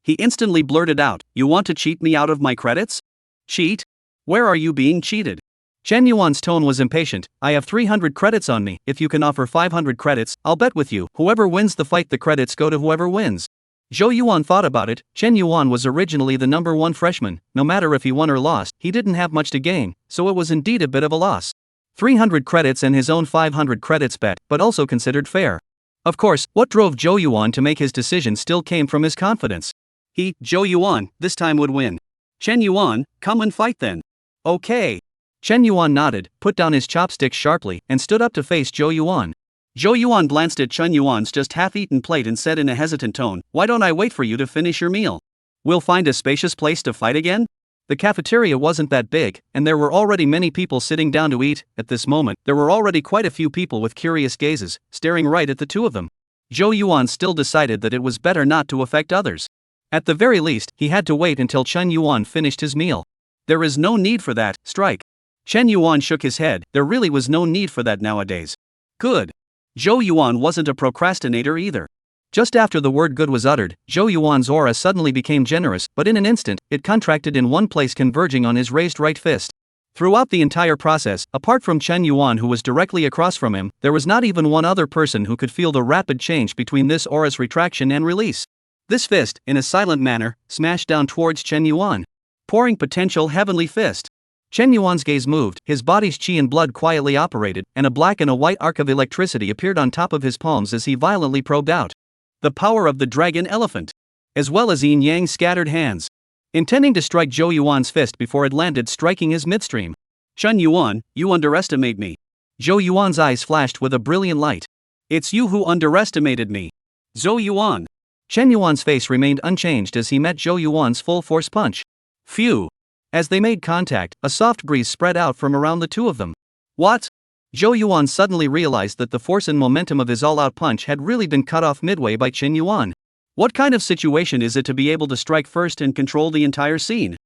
He instantly blurted out, you want to cheat me out of my credits? Cheat? Where are you being cheated? Chen Yuan's tone was impatient. I have 300 credits on me. If you can offer 500 credits, I'll bet with you. Whoever wins the fight, the credits go to whoever wins. Zhou Yuan thought about it. Chen Yuan was originally the number one freshman. No matter if he won or lost, he didn't have much to gain, so it was indeed a bit of a loss. 300 credits and his own 500 credits bet, but also considered fair. Of course, what drove Zhou Yuan to make his decision still came from his confidence. He, Zhou Yuan, this time would win. Chen Yuan, come and fight then. Okay. Chen Yuan nodded, put down his chopsticks sharply, and stood up to face Zhou Yuan. Zhou Yuan glanced at Chen Yuan's just half-eaten plate and said in a hesitant tone, why don't I wait for you to finish your meal? We'll find a spacious place to fight again? The cafeteria wasn't that big, and there were already many people sitting down to eat. At this moment, there were already quite a few people with curious gazes, staring right at the two of them. Zhou Yuan still decided that it was better not to affect others. At the very least, he had to wait until Chen Yuan finished his meal. There is no need for that, strike. Chen Yuan shook his head, there really was no need for that nowadays. Good. Zhou Yuan wasn't a procrastinator either. Just after the word good was uttered, Zhou Yuan's aura suddenly became generous, but in an instant, it contracted in one place, converging on his raised right fist. Throughout the entire process, apart from Chen Yuan who was directly across from him, there was not even one other person who could feel the rapid change between this aura's retraction and release. This fist, in a silent manner, smashed down towards Chen Yuan. Pouring potential heavenly fist. Chen Yuan's gaze moved, his body's qi and blood quietly operated, and a black and a white arc of electricity appeared on top of his palms as he violently probed out. The power of the dragon elephant. As well as yin yang scattered hands. Intending to strike Zhou Yuan's fist before it landed, striking his midstream. Chen Yuan, you underestimate me. Zhou Yuan's eyes flashed with a brilliant light. It's you who underestimated me. Zhou Yuan. Chen Yuan's face remained unchanged as he met Zhou Yuan's full force punch. Phew. As they made contact, a soft breeze spread out from around the two of them. What? Zhou Yuan suddenly realized that the force and momentum of his all-out punch had really been cut off midway by Chen Yuan. What kind of situation is it to be able to strike first and control the entire scene?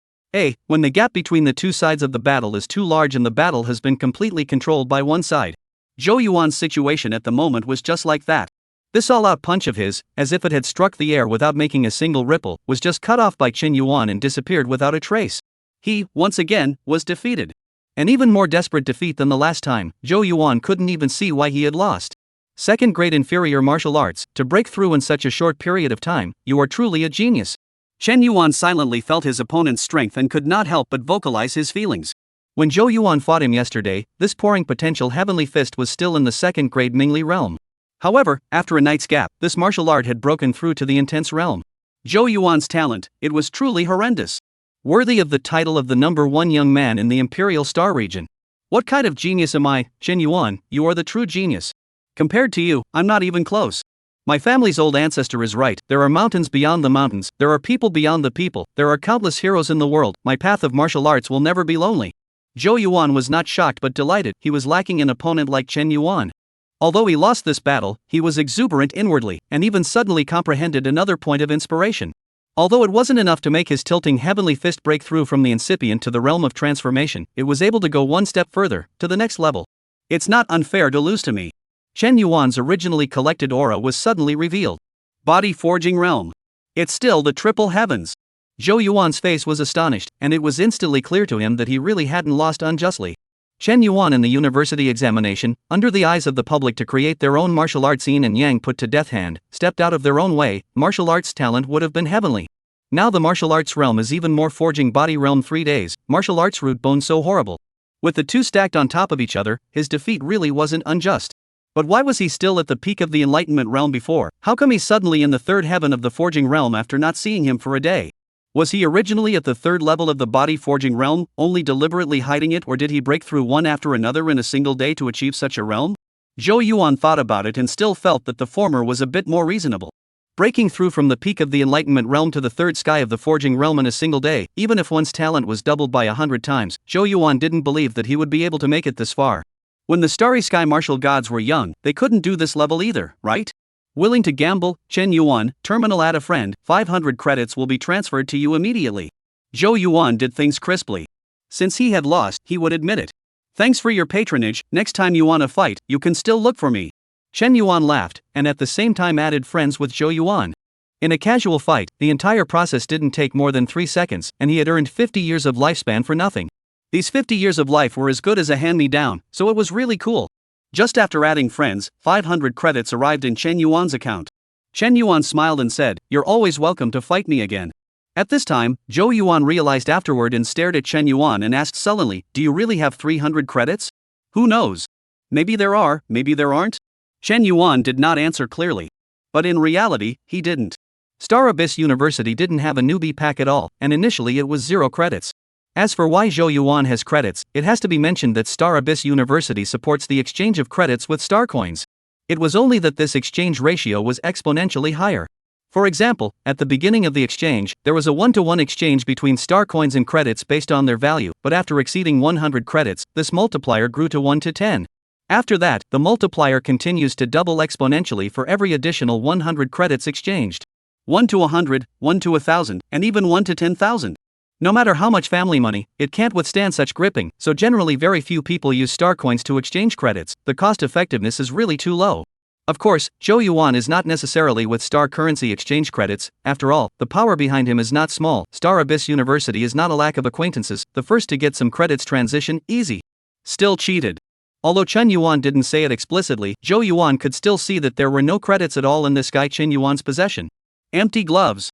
When the gap between the two sides of the battle is too large and the battle has been completely controlled by one side. Zhou Yuan's situation at the moment was just like that. This all-out punch of his, as if it had struck the air without making a single ripple, was just cut off by Chen Yuan and disappeared without a trace. He, once again, was defeated. An even more desperate defeat than the last time. Zhou Yuan couldn't even see why he had lost. Second-grade inferior martial arts, to break through in such a short period of time, you are truly a genius. Chen Yuan silently felt his opponent's strength and could not help but vocalize his feelings. When Zhou Yuan fought him yesterday, this pouring potential heavenly fist was still in the second-grade Mingli realm. However, after a night's gap, this martial art had broken through to the intense realm. Zhou Yuan's talent, it was truly horrendous. Worthy of the title of the number one young man in the Imperial Star region. What kind of genius am I, Chen Yuan? You are the true genius. Compared to you, I'm not even close. My family's old ancestor is right, there are mountains beyond the mountains, there are people beyond the people, there are countless heroes in the world, my path of martial arts will never be lonely. Zhou Yuan was not shocked but delighted, he was lacking an opponent like Chen Yuan. Although he lost this battle, he was exuberant inwardly, and even suddenly comprehended another point of inspiration. Although it wasn't enough to make his tilting heavenly fist break through from the incipient to the realm of transformation, it was able to go one step further, to the next level. It's not unfair to lose to me. Chen Yuan's originally collected aura was suddenly revealed. Body forging realm. It's still the triple heavens. Zhou Yuan's face was astonished, and it was instantly clear to him that he really hadn't lost unjustly. Chen Yuan in the university examination, under the eyes of the public to create their own martial arts yin and yang put to death hand, stepped out of their own way, martial arts talent would have been heavenly. Now the martial arts realm is even more forging body realm 3 days, martial arts root bone so horrible. With the two stacked on top of each other, his defeat really wasn't unjust. But why was he still at the peak of the enlightenment realm before? How come he's suddenly in the third heaven of the forging realm after not seeing him for a day? Was he originally at the third level of the body forging realm, only deliberately hiding it, or did he break through one after another in a single day to achieve such a realm? Zhou Yuan thought about it and still felt that the former was a bit more reasonable. Breaking through from the peak of the enlightenment realm to the third sky of the forging realm in a single day, even if one's talent was doubled by 100 times, Zhou Yuan didn't believe that he would be able to make it this far. When the starry sky martial gods were young, they couldn't do this level either, right? Willing to gamble, Chen Yuan, terminal add a friend, 500 credits will be transferred to you immediately. Zhou Yuan did things crisply. Since he had lost, he would admit it. Thanks for your patronage, next time you want to fight, you can still look for me. Chen Yuan laughed, and at the same time added friends with Zhou Yuan. In a casual fight, the entire process didn't take more than 3 seconds, and he had earned 50 years of lifespan for nothing. These 50 years of life were as good as a hand-me-down, so it was really cool. Just after adding friends, 500 credits arrived in Chen Yuan's account. Chen Yuan smiled and said, "You're always welcome to fight me again." At this time, Zhou Yuan realized afterward and stared at Chen Yuan and asked sullenly, "Do you really have 300 credits? Who knows? Maybe there are, maybe there aren't?" Chen Yuan did not answer clearly. But in reality, he didn't. Star Abyss University didn't have a newbie pack at all, and initially it was 0 credits. As for why Zhou Yuan has credits, it has to be mentioned that Star Abyss University supports the exchange of credits with star coins. It was only that this exchange ratio was exponentially higher. For example, at the beginning of the exchange, there was a 1-to-1 exchange between star coins and credits based on their value, but after exceeding 100 credits, this multiplier grew to 1 to 10. After that, the multiplier continues to double exponentially for every additional 100 credits exchanged. 1 to 100, 1 to 1,000, and even 1 to 10,000. No matter how much family money, it can't withstand such gripping, so generally very few people use star coins to exchange credits, the cost effectiveness is really too low. Of course, Zhou Yuan is not necessarily with star currency exchange credits, after all, the power behind him is not small. Star Abyss University is not a lack of acquaintances, the first to get some credits transition, easy. Still cheated. Although Chen Yuan didn't say it explicitly, Zhou Yuan could still see that there were no credits at all in this guy Chen Yuan's possession. Empty gloves.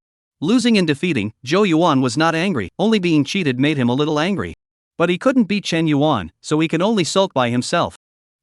Losing and defeating, Zhou Yuan was not angry, only being cheated made him a little angry. But he couldn't beat Chen Yuan, so he can only sulk by himself.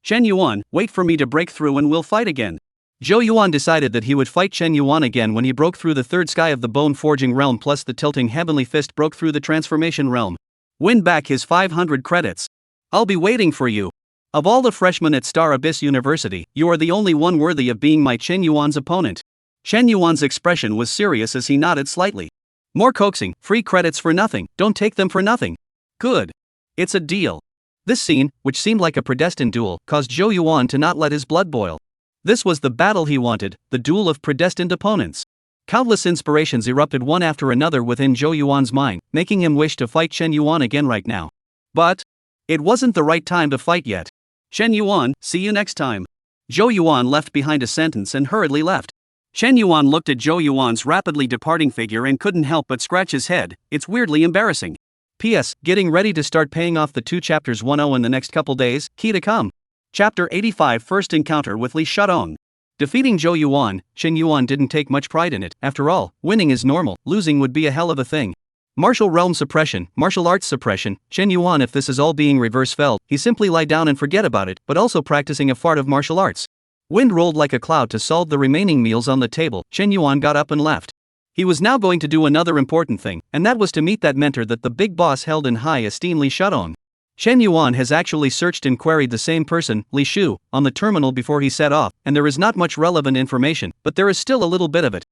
Chen Yuan, wait for me to break through and we'll fight again. Zhou Yuan decided that he would fight Chen Yuan again when he broke through the third sky of the bone forging realm, plus the tilting heavenly fist broke through the transformation realm. Win back his 500 credits. I'll be waiting for you. Of all the freshmen at Star Abyss University, you are the only one worthy of being my Chen Yuan's opponent. Chen Yuan's expression was serious as he nodded slightly. More coaxing, free credits for nothing, don't take them for nothing. Good. It's a deal. This scene, which seemed like a predestined duel, caused Zhou Yuan to not let his blood boil. This was the battle he wanted, the duel of predestined opponents. Countless inspirations erupted one after another within Zhou Yuan's mind, making him wish to fight Chen Yuan again right now. But it wasn't the right time to fight yet. Chen Yuan, see you next time. Zhou Yuan left behind a sentence and hurriedly left. Chen Yuan looked at Zhou Yuan's rapidly departing figure and couldn't help but scratch his head. It's weirdly embarrassing. P.S. Getting ready to start paying off the 2 chapters 1-0 in the next couple days, key to come. Chapter 85 First Encounter with Li Shadong. Defeating Zhou Yuan, Chen Yuan didn't take much pride in it. After all, winning is normal, losing would be a hell of a thing. Martial realm suppression, martial arts suppression, Chen Yuan, if this is all being reverse felt, he simply lie down and forget about it, but also practicing a fart of martial arts. Wind rolled like a cloud to solve the remaining meals on the table. Chen Yuan got up and left. He was now going to do another important thing, and that was to meet that mentor that the big boss held in high esteem, Li Shadong. Chen Yuan has actually searched and queried the same person, Li Shu, on the terminal before he set off, and there is not much relevant information, but there is still a little bit of it.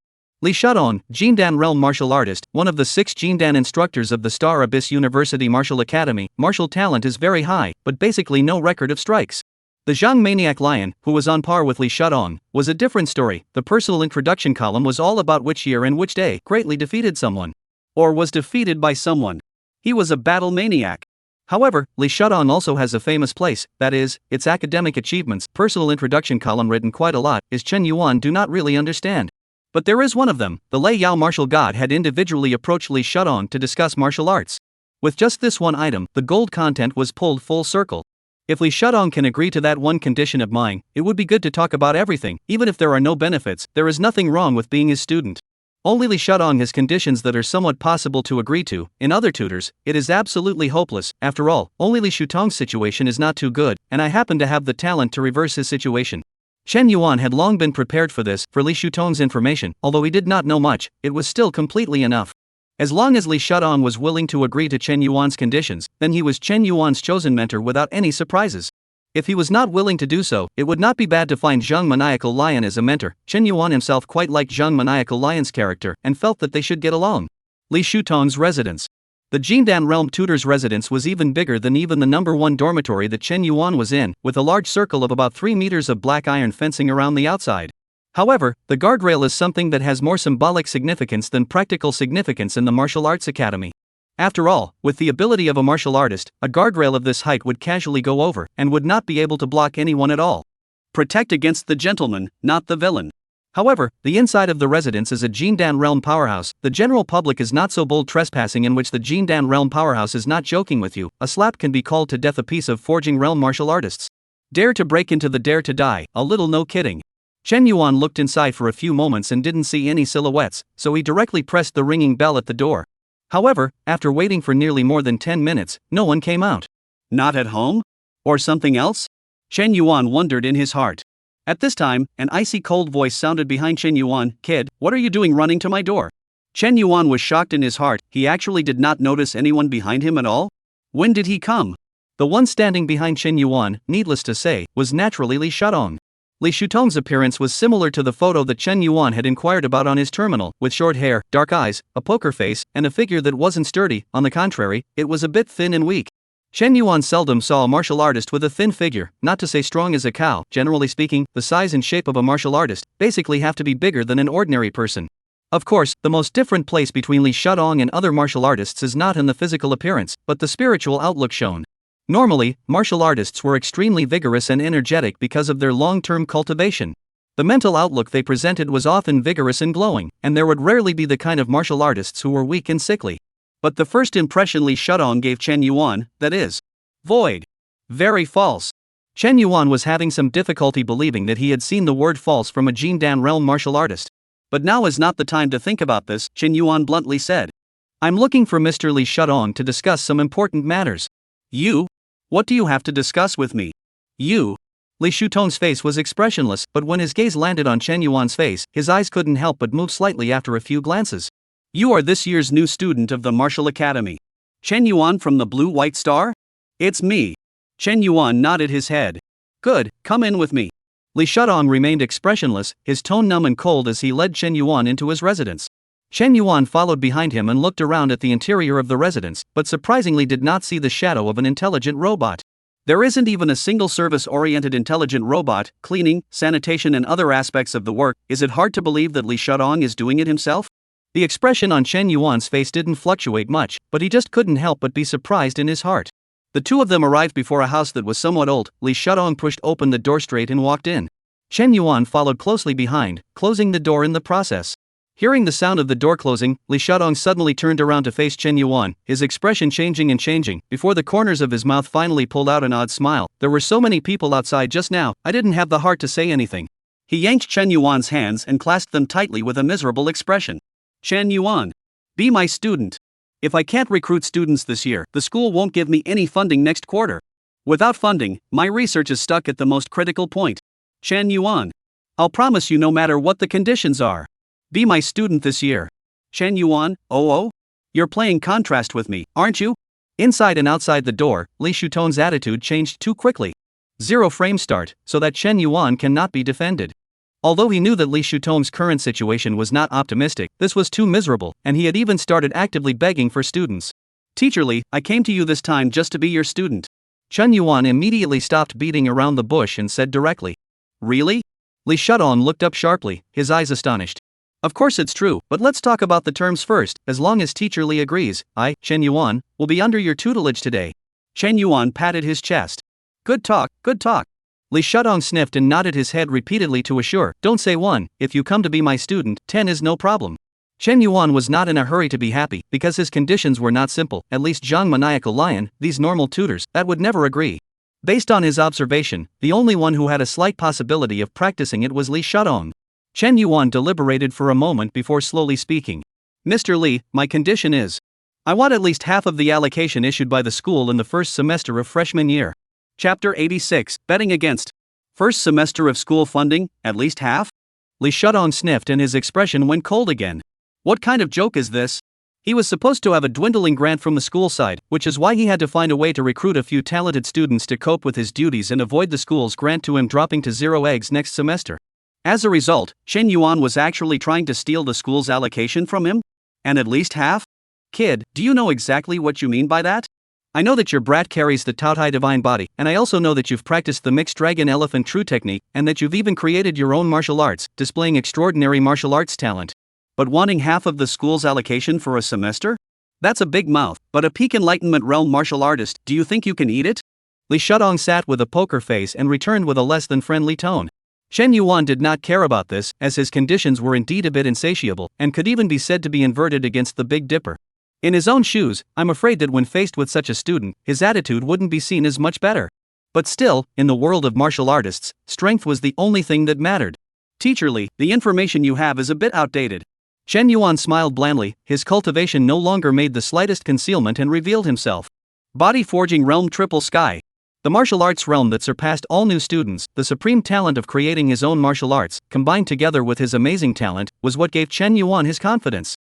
Li Shadong, Jindan Realm martial artist, one of the 6 Jindan instructors of the Star Abyss University Martial Academy. Martial talent is very high, but basically no record of strikes. The Zhang Maniac Lion, who was on par with Li Shadong, was a different story. The personal introduction column was all about which year and which day greatly defeated someone. Or was defeated by someone. He was a battle maniac. However, Li Shadong also has a famous place, that is, its academic achievements. Personal introduction column written quite a lot, is Chen Yuan do not really understand. But there is one of them. The Lei Yao martial god had individually approached Li Shadong to discuss martial arts. With just this one item, the gold content was pulled full circle. If Li Shadong can agree to that one condition of mine, it would be good to talk about everything. Even if there are no benefits, there is nothing wrong with being his student. Only Li Shadong has conditions that are somewhat possible to agree to. In other tutors, it is absolutely hopeless. After all, only Li Shutong's situation is not too good, and I happen to have the talent to reverse his situation. Chen Yuan had long been prepared for this. For Li Shutong's information, although he did not know much, it was still completely enough. As long as Li Shadong was willing to agree to Chen Yuan's conditions, then he was Chen Yuan's chosen mentor without any surprises. If he was not willing to do so, it would not be bad to find Zhang Maniacal Lion as a mentor. Chen Yuan himself quite liked Zhang Maniacal Lion's character and felt that they should get along. Li Shutong's residence. The Jindan Realm tutor's residence was even bigger than even the number 1 dormitory that Chen Yuan was in, with a large circle of about 3 meters of black iron fencing around the outside. However, the guardrail is something that has more symbolic significance than practical significance in the martial arts academy. After all, with the ability of a martial artist, a guardrail of this height would casually go over and would not be able to block anyone at all. Protect against the gentleman, not the villain. However, the inside of the residence is a Jindan Realm powerhouse. The general public is not so bold trespassing, in which the Jindan Realm powerhouse is not joking with you. A slap can be called to death a piece of forging realm martial artists. Dare to break into the dare to die, a little no kidding. Chen Yuan looked inside for a few moments and didn't see any silhouettes, so he directly pressed the ringing bell at the door. However, after waiting for nearly more than 10 minutes, no one came out. Not at home? Or something else? Chen Yuan wondered in his heart. At this time, an icy cold voice sounded behind Chen Yuan. "Kid, what are you doing running to my door?" Chen Yuan was shocked in his heart. He actually did not notice anyone behind him at all. When did he come? The one standing behind Chen Yuan, needless to say, was naturally Li Shadong. Li Shutong's appearance was similar to the photo that Chen Yuan had inquired about on his terminal, with short hair, dark eyes, a poker face, and a figure that wasn't sturdy. On the contrary, it was a bit thin and weak. Chen Yuan seldom saw a martial artist with a thin figure, not to say strong as a cow. Generally speaking, the size and shape of a martial artist basically have to be bigger than an ordinary person. Of course, the most different place between Li Shadong and other martial artists is not in the physical appearance, but the spiritual outlook shown. Normally, martial artists were extremely vigorous and energetic because of their long-term cultivation. The mental outlook they presented was often vigorous and glowing, and there would rarely be the kind of martial artists who were weak and sickly. But the first impression Li Shadong gave Chen Yuan, that is, void. Very false. Chen Yuan was having some difficulty believing that he had seen the word false from a Jindan Realm martial artist. But now is not the time to think about this, Chen Yuan bluntly said. I'm looking for Mr. Li Shadong to discuss some important matters. You? What do you have to discuss with me? You? Li Shutong's face was expressionless, but when his gaze landed on Chen Yuan's face, his eyes couldn't help but move slightly after a few glances. You are this year's new student of the Martial Academy. Chen Yuan from the Blue-White Star? It's me. Chen Yuan nodded his head. Good, come in with me. Li Shadong remained expressionless, his tone numb and cold as he led Chen Yuan into his residence. Chen Yuan followed behind him and looked around at the interior of the residence, but surprisingly did not see the shadow of an intelligent robot. There isn't even a single service-oriented intelligent robot, cleaning, sanitation and other aspects of the work. Is it hard to believe that Li Shadong is doing it himself? The expression on Chen Yuan's face didn't fluctuate much, but he just couldn't help but be surprised in his heart. The two of them arrived before a house that was somewhat old. Li Shadong pushed open the door straight and walked in. Chen Yuan followed closely behind, closing the door in the process. Hearing the sound of the door closing, Li Shadong suddenly turned around to face Chen Yuan, his expression changing and changing, before the corners of his mouth finally pulled out an odd smile. There were so many people outside just now, I didn't have the heart to say anything. He yanked Chen Yuan's hands and clasped them tightly with a miserable expression. Chen Yuan, be my student. If I can't recruit students this year, the school won't give me any funding next quarter. Without funding, my research is stuck at the most critical point. Chen Yuan, I'll promise you no matter what the conditions are. Be my student this year. Chen Yuan, oh? You're playing contrast with me, aren't you? Inside and outside the door, Li Shuton's attitude changed too quickly. 0 frame start, so that Chen Yuan cannot be defended. Although he knew that Li Shuton's current situation was not optimistic, this was too miserable, and he had even started actively begging for students. Teacher Li, I came to you this time just to be your student. Chen Yuan immediately stopped beating around the bush and said directly. Really? Li Shudong looked up sharply, his eyes astonished. Of course it's true, but let's talk about the terms first. As long as Teacher Li agrees, I, Chen Yuan, will be under your tutelage today. Chen Yuan patted his chest. Good talk, good talk. Li Shudong sniffed and nodded his head repeatedly to assure, don't say 1, if you come to be my student, 10 is no problem. Chen Yuan was not in a hurry to be happy, because his conditions were not simple, at least Zhang Maniacal Lion, these normal tutors, that would never agree. Based on his observation, the only one who had a slight possibility of practicing it was Li Shudong. Chen Yuan deliberated for a moment before slowly speaking. Mr. Li, my condition is, I want at least half of the allocation issued by the school in the first semester of freshman year. Chapter 86, Betting Against. First semester of school funding, at least half? Li Shudong sniffed and his expression went cold again. What kind of joke is this? He was supposed to have a dwindling grant from the school side, which is why he had to find a way to recruit a few talented students to cope with his duties and avoid the school's grant to him dropping to 0 eggs next semester. As a result, Chen Yuan was actually trying to steal the school's allocation from him? And at least half? Kid, do you know exactly what you mean by that? I know that your brat carries the Taotai divine body, and I also know that you've practiced the mixed dragon-elephant true technique, and that you've even created your own martial arts, displaying extraordinary martial arts talent. But wanting half of the school's allocation for a semester? That's a big mouth, but a peak enlightenment realm martial artist, do you think you can eat it? Li Shudong sat with a poker face and returned with a less than friendly tone. Chen Yuan did not care about this, as his conditions were indeed a bit insatiable, and could even be said to be inverted against the Big Dipper. In his own shoes, I'm afraid that when faced with such a student, his attitude wouldn't be seen as much better. But still, in the world of martial artists, strength was the only thing that mattered. Teacher Li, the information you have is a bit outdated. Chen Yuan smiled blandly, his cultivation no longer made the slightest concealment and revealed himself. Body Forging Realm Triple Sky. The martial arts realm that surpassed all new students, the supreme talent of creating his own martial arts, combined together with his amazing talent, was what gave Chen Yuan his confidence.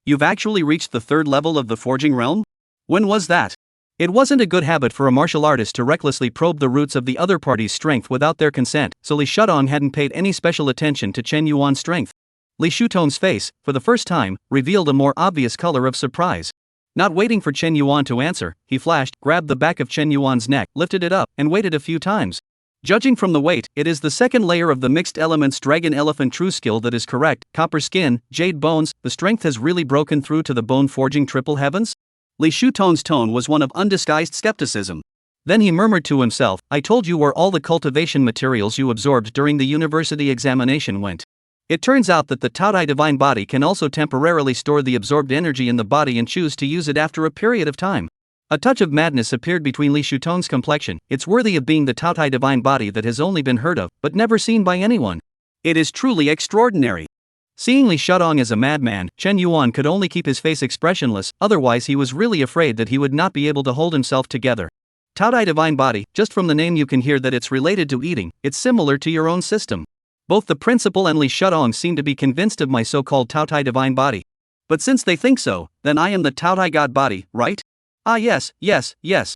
You've actually reached the 3rd level of the forging realm? When was that? It wasn't a good habit for a martial artist to recklessly probe the roots of the other party's strength without their consent, so Li Shudong hadn't paid any special attention to Chen Yuan's strength. Li Shutong's face, for the first time, revealed a more obvious color of surprise. Not waiting for Chen Yuan to answer, he flashed, grabbed the back of Chen Yuan's neck, lifted it up, and waited a few times. Judging from the weight, it is the 2nd layer of the mixed elements dragon elephant true skill that is correct. Copper skin, jade bones, the strength has really broken through to the bone forging triple heavens? Li Shutong's tone was one of undisguised skepticism. Then he murmured to himself, I told you where all the cultivation materials you absorbed during the university examination went. It turns out that the Taotai divine body can also temporarily store the absorbed energy in the body and choose to use it after a period of time. A touch of madness appeared between Li Shutong's complexion. It's worthy of being the Taotai divine body that has only been heard of, but never seen by anyone. It is truly extraordinary. Seeing Li Shudong as a madman, Chen Yuan could only keep his face expressionless, otherwise he was really afraid that he would not be able to hold himself together. Taotai divine body, just from the name you can hear that it's related to eating, it's similar to your own system. Both the principal and Li Shudong seem to be convinced of my so-called Taotai divine body. But since they think so, then I am the Taotai god body, right? Ah yes,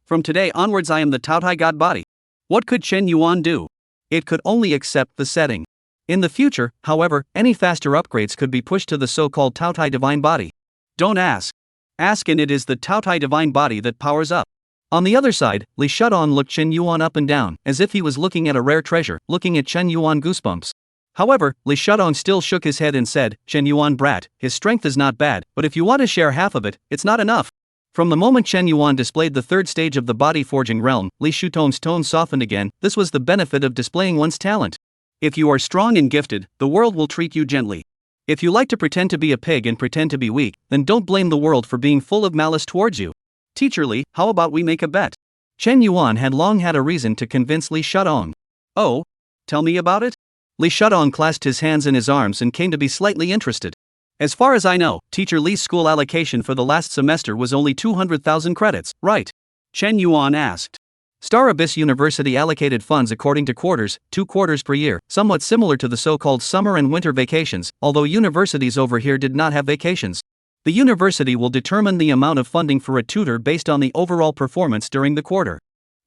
from today onwards I am the Taotai god body. What could Chen Yuan do? It could only accept the setting. In the future, however, any faster upgrades could be pushed to the so-called Taotai divine body. Don't ask. Ask and it is the Taotai divine body that powers up. On the other side, Li Shudong looked Chen Yuan up and down, as if he was looking at a rare treasure, looking at Chen Yuan goosebumps. However, Li Shudong still shook his head and said, Chen Yuan brat, his strength is not bad, but if you want to share half of it, it's not enough. From the moment Chen Yuan displayed the 3rd stage of the body forging realm, Li Shutong's tone softened again. This was the benefit of displaying one's talent. If you are strong and gifted, the world will treat you gently. If you like to pretend to be a pig and pretend to be weak, then don't blame the world for being full of malice towards you. Teacher Li, how about we make a bet? Chen Yuan had long had a reason to convince Li Shudong. Oh? Tell me about it? Li Shudong clasped his hands in his arms and came to be slightly interested. As far as I know, Teacher Li's school allocation for the last semester was only 200,000 credits, right? Chen Yuan asked. Star Abyss University allocated funds according to quarters, 2 quarters per year, somewhat similar to the so-called summer and winter vacations, although universities over here did not have vacations. The university will determine the amount of funding for a tutor based on the overall performance during the quarter.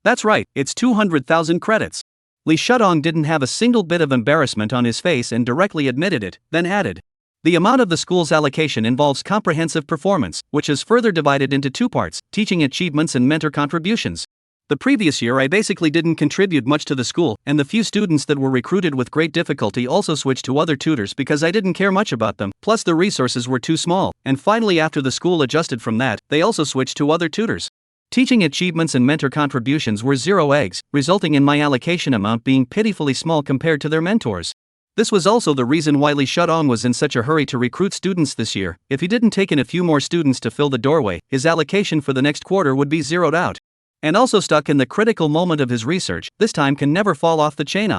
That's right, it's 200,000 credits. Li Shudong didn't have a single bit of embarrassment on his face and directly admitted it, then added. The amount of the school's allocation involves comprehensive performance, which is further divided into two parts, teaching achievements and mentor contributions. The previous year I basically didn't contribute much to the school, and the few students that were recruited with great difficulty also switched to other tutors because I didn't care much about them, plus the resources were too small, and finally after the school adjusted from that, they also switched to other tutors. Teaching achievements and mentor contributions were 0 eggs, resulting in my allocation amount being pitifully small compared to their mentors. This was also the reason why Li Shudong was in such a hurry to recruit students this year. If he didn't take in a few more students to fill the doorway, his allocation for the next quarter would be zeroed out. And also stuck in the critical moment of his research, this time can never fall off the chain.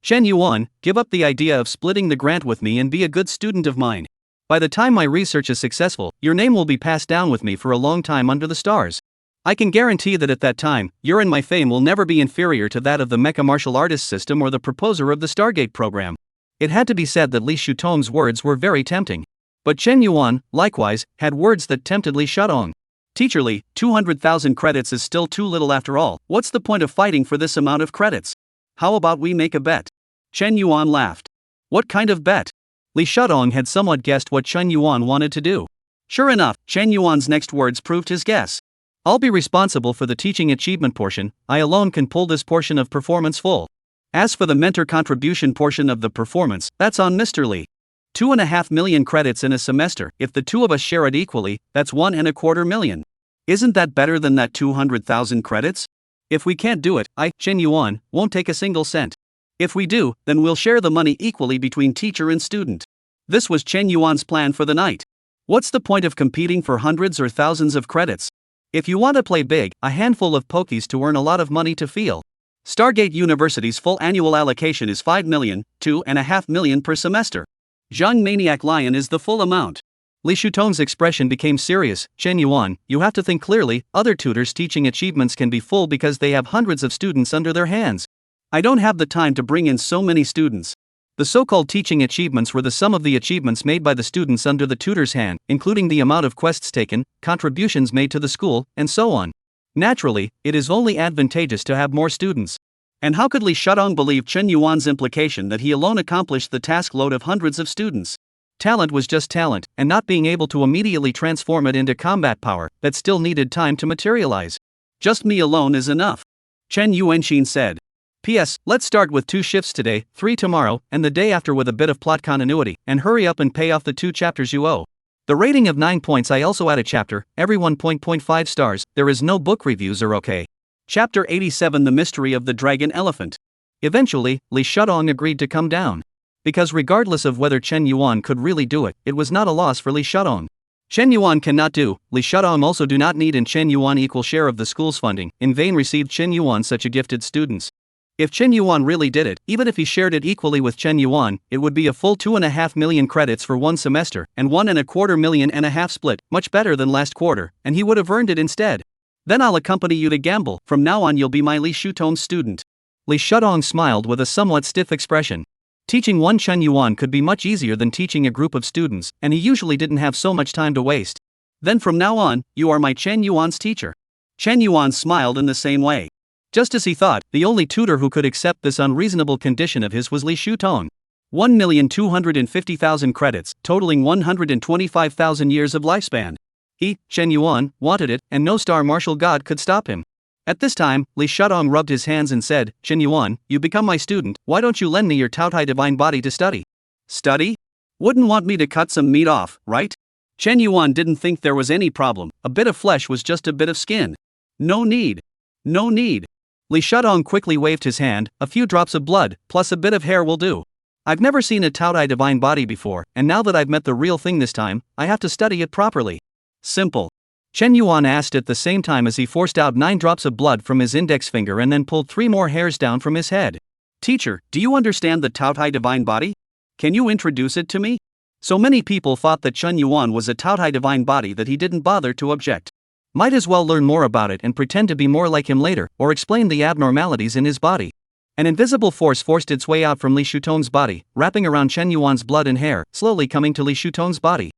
Chen Yuan, give up the idea of splitting the grant with me and be a good student of mine. By the time my research is successful, your name will be passed down with me for a long time under the stars. I can guarantee that at that time, your and my fame will never be inferior to that of the mecha martial artist system or the proposer of the Stargate program. It had to be said that Li Shutong's words were very tempting. But Chen Yuan, likewise, had words that tempted Li Shudong. Teacher Li, 200,000 credits is still too little after all. What's the point of fighting for this amount of credits? How about we make a bet? Chen Yuan laughed. What kind of bet? Li Shudong had somewhat guessed what Chen Yuan wanted to do. Sure enough, Chen Yuan's next words proved his guess. I'll be responsible for the teaching achievement portion, I alone can pull this portion of performance full. As for the mentor contribution portion of the performance, that's on Mr. Li. 2.5 million credits in a semester. If the two of us share it equally, that's 1.25 million. Isn't that better than that 200,000 credits? If we can't do it, Chen Yuan, won't take a single cent. If we do, then we'll share the money equally between teacher and student. This was Chen Yuan's plan for the night. What's the point of competing for hundreds or thousands of credits? If you want to play big, a handful of pokies to earn a lot of money to feel. Stargate University's full annual allocation is 5 million, 2.5 million per semester. Zhang Maniac Lion is the full amount. Li Shutong's expression became serious. Chen Yuan, you have to think clearly, other tutors' teaching achievements can be full because they have hundreds of students under their hands. I don't have the time to bring in so many students. The so-called teaching achievements were the sum of the achievements made by the students under the tutor's hand, including the amount of quests taken, contributions made to the school, and so on. Naturally, it is only advantageous to have more students. And how could Li Shudong believe Chen Yuan's implication that he alone accomplished the task load of hundreds of students? Talent was just talent, and not being able to immediately transform it into combat power, that still needed time to materialize. Just me alone is enough. Chen Yuanxin said. P.S. Let's start with 2 shifts today, 3 tomorrow, and the day after with a bit of plot continuity, and hurry up and pay off the 2 chapters you owe. The rating of 9 points I also add a chapter, every 1.5 stars, there is no book reviews are okay. Chapter 87 The Mystery of the Dragon Elephant. Eventually, Li Shudong agreed to come down. Because regardless of whether Chen Yuan could really do it, it was not a loss for Li Shudong. Chen Yuan cannot do, Li Shudong also do not need, and Chen Yuan equal share of the school's funding. In vain received Chen Yuan such a gifted students. If Chen Yuan really did it, even if he shared it equally with Chen Yuan, it would be a full 2.5 million credits for one semester, and 1.25 million and a half split, much better than last quarter, and he would have earned it instead. Then I'll accompany you to gamble, from now on you'll be my Li Shutong student. Li Shudong smiled with a somewhat stiff expression. Teaching one Chen Yuan could be much easier than teaching a group of students, and he usually didn't have so much time to waste. Then from now on, you are my Chen Yuan's teacher. Chen Yuan smiled in the same way. Just as he thought, the only tutor who could accept this unreasonable condition of his was Li Shutong. 1,250,000 credits, totaling 125,000 years of lifespan. He, Chen Yuan, wanted it, and no star martial god could stop him. At this time, Li Shudong rubbed his hands and said, Chen Yuan, you become my student, why don't you lend me your Taotai divine body to study? Study? Wouldn't want me to cut some meat off, right? Chen Yuan didn't think there was any problem, a bit of flesh was just a bit of skin. No need. No need. Li Shudong quickly waved his hand, a few drops of blood, plus a bit of hair will do. I've never seen a Taotai divine body before, and now that I've met the real thing this time, I have to study it properly. Simple. Chen Yuan asked at the same time as he forced out 9 drops of blood from his index finger and then pulled 3 more hairs down from his head. Teacher, do you understand the Taotai divine body? Can you introduce it to me? So many people thought that Chen Yuan was a Taotai divine body that he didn't bother to object. Might as well learn more about it and pretend to be more like him later, or explain the abnormalities in his body. An invisible force forced its way out from Li Shutong's body, wrapping around Chen Yuan's blood and hair, slowly coming to Li Shutong's body.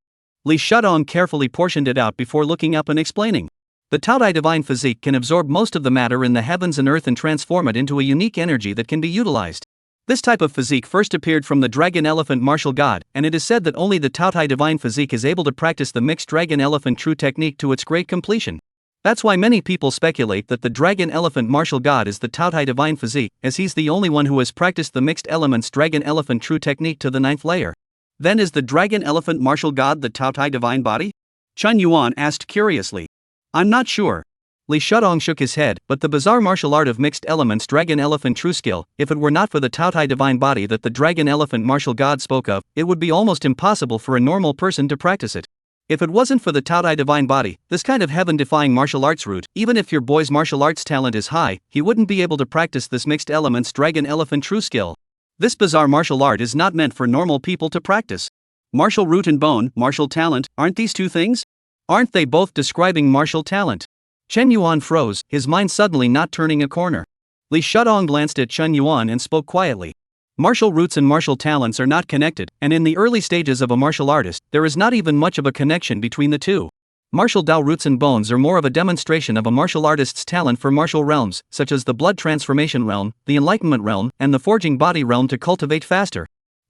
Li Shudong carefully portioned it out before looking up and explaining. The Taodai divine physique can absorb most of the matter in the heavens and earth and transform it into a unique energy that can be utilized. This type of physique first appeared from the dragon elephant martial god, and it is said that only the Taodai divine physique is able to practice the mixed dragon elephant true technique to its great completion. That's why many people speculate that the dragon elephant martial god is the Taodai divine physique, as he's the only one who has practiced the mixed elements dragon elephant true technique to the 9th layer. Then is the dragon elephant martial god the Taodai divine body? Chen Yuan asked curiously. I'm not sure. Li Shudong shook his head, but the bizarre martial art of mixed elements dragon elephant true skill, if it were not for the Taodai divine body that the dragon elephant martial god spoke of, it would be almost impossible for a normal person to practice it. If it wasn't for the Taodai divine body, this kind of heaven-defying martial arts route, even if your boy's martial arts talent is high, he wouldn't be able to practice this mixed elements dragon elephant true skill. This bizarre martial art is not meant for normal people to practice. Martial root and bone, martial talent, aren't these two things? Aren't they both describing martial talent? Chen Yuan froze, his mind suddenly not turning a corner. Li Shudong glanced at Chen Yuan and spoke quietly. Martial roots and martial talents are not connected, and in the early stages of a martial artist, there is not even much of a connection between the two. Martial Dao roots and bones are more of a demonstration of a martial artist's talent for martial realms, such as the blood transformation realm, the enlightenment realm, and the forging body realm to cultivate faster.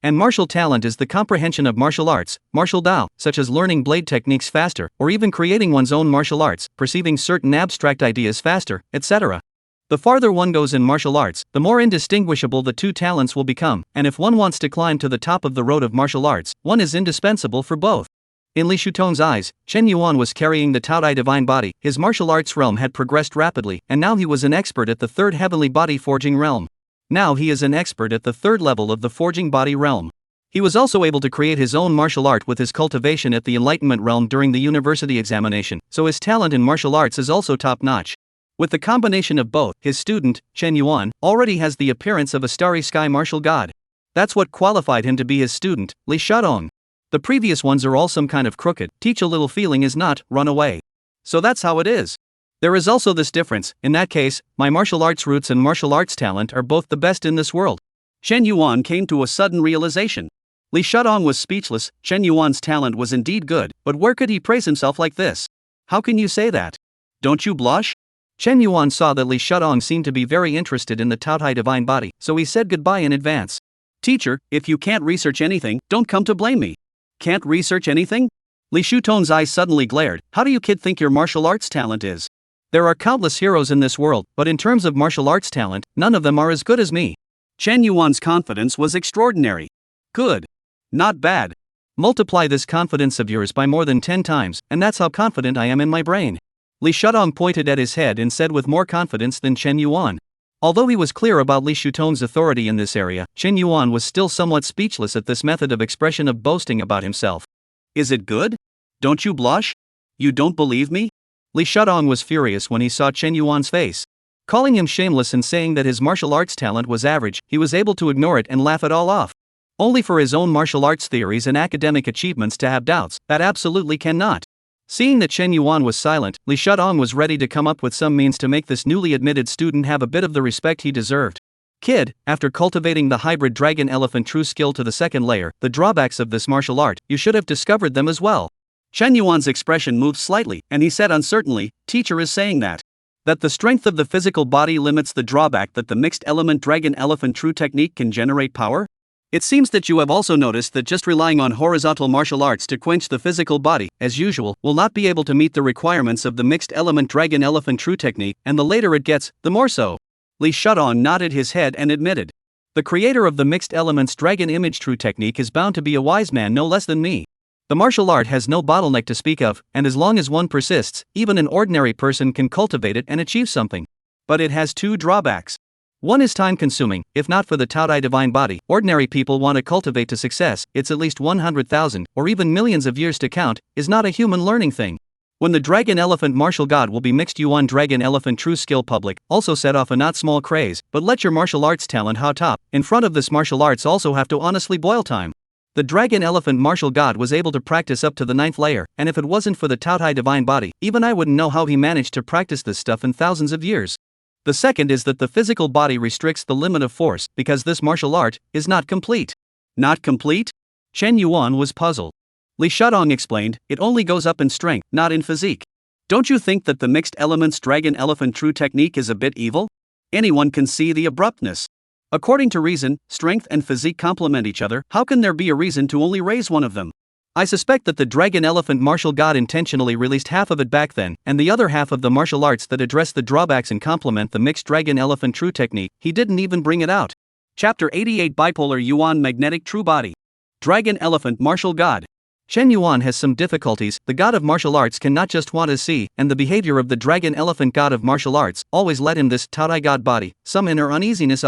And martial talent is the comprehension of martial arts, martial Dao, such as learning blade techniques faster, or even creating one's own martial arts, perceiving certain abstract ideas faster, etc. The farther one goes in martial arts, the more indistinguishable the two talents will become, and if one wants to climb to the top of the road of martial arts, one is indispensable for both. In Li Shudong's eyes, Chen Yuan was carrying the Taodai divine body, his martial arts realm had progressed rapidly, and now he was an expert at the third heavenly body forging realm. Now he is an expert at the third level of the forging body realm. He was also able to create his own martial art with his cultivation at the enlightenment realm during the university examination, so his talent in martial arts is also top-notch. With the combination of both, his student, Chen Yuan, already has the appearance of a starry sky martial god. That's what qualified him to be his student, Li Shudong. The previous ones are all some kind of crooked, teach a little feeling is not, run away. So that's how it is. There is also this difference, in that case, my martial arts roots and martial arts talent are both the best in this world. Chen Yuan came to a sudden realization. Li Shudong was speechless. Chen Yuan's talent was indeed good, but where could he praise himself like this? How can you say that? Don't you blush? Chen Yuan saw that Li Shudong seemed to be very interested in the Taodai divine body, so he said goodbye in advance. Teacher, if you can't research anything, don't come to blame me. Can't research anything? Li Shudong's eyes suddenly glared. How do you kid think your martial arts talent is? There are countless heroes in this world, but in terms of martial arts talent, none of them are as good as me. Chen Yuan's confidence was extraordinary. Good. Not bad. Multiply this confidence of yours by more than 10 times, and that's how confident I am in my brain. Li Shudong pointed at his head and said with more confidence than Chen Yuan. Although he was clear about Li Shudong's authority in this area, Chen Yuan was still somewhat speechless at this method of expression of boasting about himself. Is it good? Don't you blush? You don't believe me? Li Shudong was furious when he saw Chen Yuan's face. Calling him shameless and saying that his martial arts talent was average, he was able to ignore it and laugh it all off. Only for his own martial arts theories and academic achievements to have doubts, that absolutely cannot. Seeing that Chen Yuan was silent, Li Shudong was ready to come up with some means to make this newly admitted student have a bit of the respect he deserved. Kid, after cultivating the hybrid dragon elephant true skill to the 2nd layer, the drawbacks of this martial art, you should have discovered them as well. Chen Yuan's expression moved slightly, and he said uncertainly, teacher is saying that the strength of the physical body limits the drawback that the mixed element dragon elephant true technique can generate power? It seems that you have also noticed that just relying on horizontal martial arts to quench the physical body, as usual, will not be able to meet the requirements of the mixed element dragon elephant true technique, and the later it gets, the more so. Li Shudong nodded his head and admitted. The creator of the mixed elements dragon image true technique is bound to be a wise man no less than me. The martial art has no bottleneck to speak of, and as long as one persists, even an ordinary person can cultivate it and achieve something. But it has 2 drawbacks. One is time-consuming. If not for the Taodai divine body, ordinary people want to cultivate to success, it's at least 100,000, or even millions of years to count, is not a human learning thing. When the dragon elephant martial god will be mixed Yuan dragon elephant true skill public, also set off a not small craze, but let your martial arts talent hot top, in front of this martial arts also have to honestly boil time. The dragon elephant martial god was able to practice up to the 9th layer, and if it wasn't for the Taodai divine body, even I wouldn't know how he managed to practice this stuff in thousands of years. The second is that the physical body restricts the limit of force, because this martial art is not complete. Not complete? Chen Yuan was puzzled. Li Shudong explained, it only goes up in strength, not in physique. Don't you think that the mixed elements dragon elephant true technique is a bit evil? Anyone can see the abruptness. According to reason, strength and physique complement each other. How can there be a reason to only raise one of them? I suspect that the dragon elephant martial god intentionally released half of it back then, and the other half of the martial arts that address the drawbacks and complement the mixed dragon elephant true technique, he didn't even bring it out. Chapter 88 Bipolar Yuan Magnetic True Body. Dragon Elephant Martial God. Chen Yuan has some difficulties. The god of martial arts cannot just want to see, and the behavior of the dragon elephant god of martial arts always led him this Taodai god body, some inner uneasiness.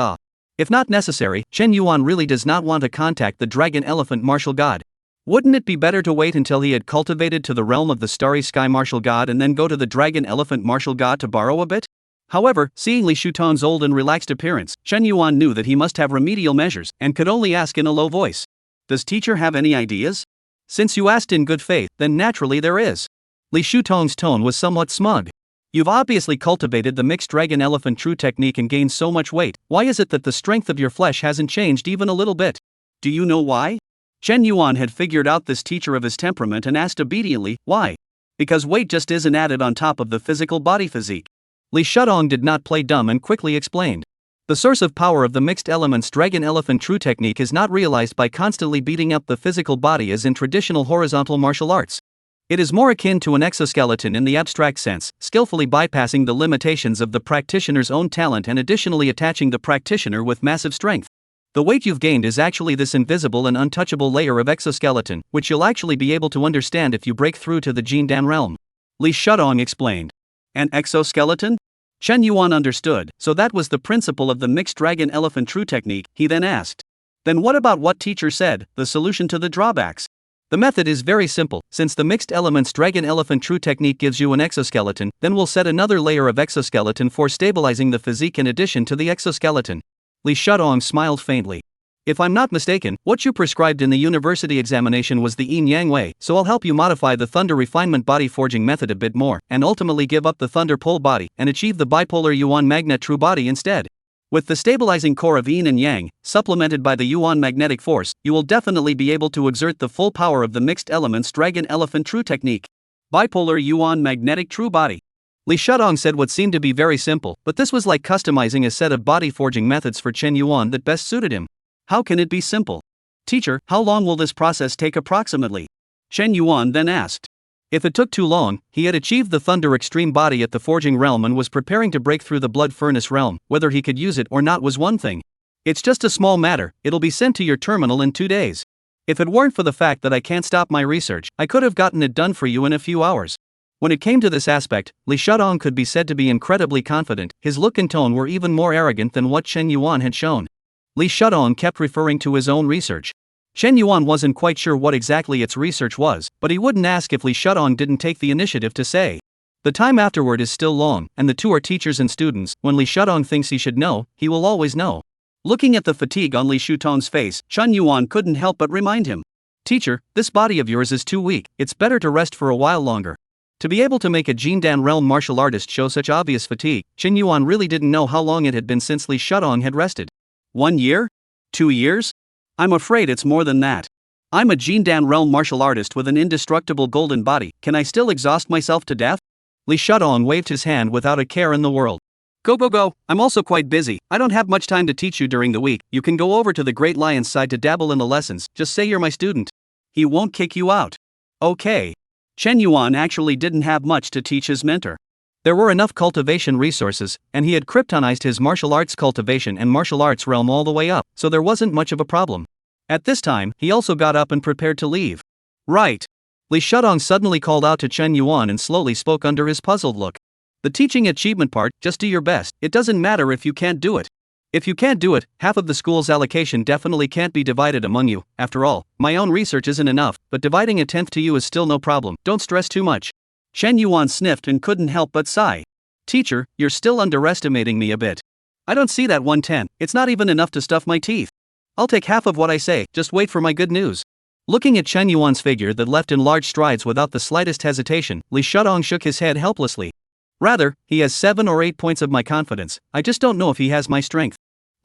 If not necessary, Chen Yuan really does not want to contact the dragon elephant martial god. Wouldn't it be better to wait until he had cultivated to the realm of the starry sky martial god and then go to the dragon elephant martial god to borrow a bit? However, seeing Li Shutong's old and relaxed appearance, Chen Yuan knew that he must have remedial measures, and could only ask in a low voice. Does teacher have any ideas? Since you asked in good faith, then naturally there is. Li Shutong's tone was somewhat smug. You've obviously cultivated the mixed dragon elephant true technique and gained so much weight. Why is it that the strength of your flesh hasn't changed even a little bit? Do you know why? Chen Yuan had figured out this teacher of his temperament and asked obediently, why? Because weight just isn't added on top of the physical body physique. Li Shudong did not play dumb and quickly explained. The source of power of the mixed elements dragon elephant true technique is not realized by constantly beating up the physical body as in traditional horizontal martial arts. It is more akin to an exoskeleton in the abstract sense, skillfully bypassing the limitations of the practitioner's own talent and additionally attaching the practitioner with massive strength. The weight you've gained is actually this invisible and untouchable layer of exoskeleton, which you'll actually be able to understand if you break through to the Jindan realm. Li Shudong explained. An exoskeleton? Chen Yuan understood, so that was the principle of the mixed dragon elephant true technique. He then asked. Then what about what teacher said, the solution to the drawbacks? The method is very simple. Since the mixed elements dragon elephant true technique gives you an exoskeleton, then we'll set another layer of exoskeleton for stabilizing the physique in addition to the exoskeleton. Li Shudong smiled faintly. If I'm not mistaken, what you prescribed in the university examination was the yin yang way, so I'll help you modify the thunder refinement body forging method a bit more, and ultimately give up the thunder pole body, and achieve the bipolar yuan magnet true body instead. With the stabilizing core of yin and yang, supplemented by the yuan magnetic force, you will definitely be able to exert the full power of the mixed elements dragon elephant true technique. Bipolar yuan magnetic true body. Li Shudong said what seemed to be very simple, but this was like customizing a set of body forging methods for Chen Yuan that best suited him. How can it be simple? Teacher, how long will this process take approximately? Chen Yuan then asked. If it took too long, he had achieved the thunder extreme body at the forging realm and was preparing to break through the blood furnace realm. Whether he could use it or not was one thing. It's just a small matter, it'll be sent to your terminal in 2 days. If it weren't for the fact that I can't stop my research, I could have gotten it done for you in a few hours. When it came to this aspect, Li Shudong could be said to be incredibly confident. His look and tone were even more arrogant than what Chen Yuan had shown. Li Shudong kept referring to his own research. Chen Yuan wasn't quite sure what exactly its research was, but he wouldn't ask if Li Shudong didn't take the initiative to say. The time afterward is still long, and the two are teachers and students. When Li Shudong thinks he should know, he will always know. Looking at the fatigue on Li Shutong's face, Chen Yuan couldn't help but remind him. Teacher, this body of yours is too weak, it's better to rest for a while longer. To be able to make a Jindan realm martial artist show such obvious fatigue, Chen Yuan really didn't know how long it had been since Li Shudong had rested. 1 year? 2 years? I'm afraid it's more than that. I'm a Jindan realm martial artist with an indestructible golden body. Can I still exhaust myself to death? Li Shudong waved his hand without a care in the world. Go. I'm also quite busy. I don't have much time to teach you during the week. You can go over to the Great Lion's side to dabble in the lessons. Just say you're my student. He won't kick you out. Okay. Chen Yuan actually didn't have much to teach his mentor. There were enough cultivation resources, and he had kryptonized his martial arts cultivation and martial arts realm all the way up, so there wasn't much of a problem. At this time, he also got up and prepared to leave. Right. Li Shudong suddenly called out to Chen Yuan and slowly spoke under his puzzled look. The teaching achievement part, just do your best. It doesn't matter if you can't do it. If you can't do it, half of the school's allocation definitely can't be divided among you. After all, my own research isn't enough, but dividing a tenth to you is still no problem. Don't stress too much. Chen Yuan sniffed and couldn't help but sigh. Teacher, you're still underestimating me a bit. I don't see that 1/10, it's not even enough to stuff my teeth. I'll take half of what I say, just wait for my good news. Looking at Chen Yuan's figure that left in large strides without the slightest hesitation, Li Shudong shook his head helplessly. Rather, he has 7 or 8 points of my confidence, I just don't know if he has my strength.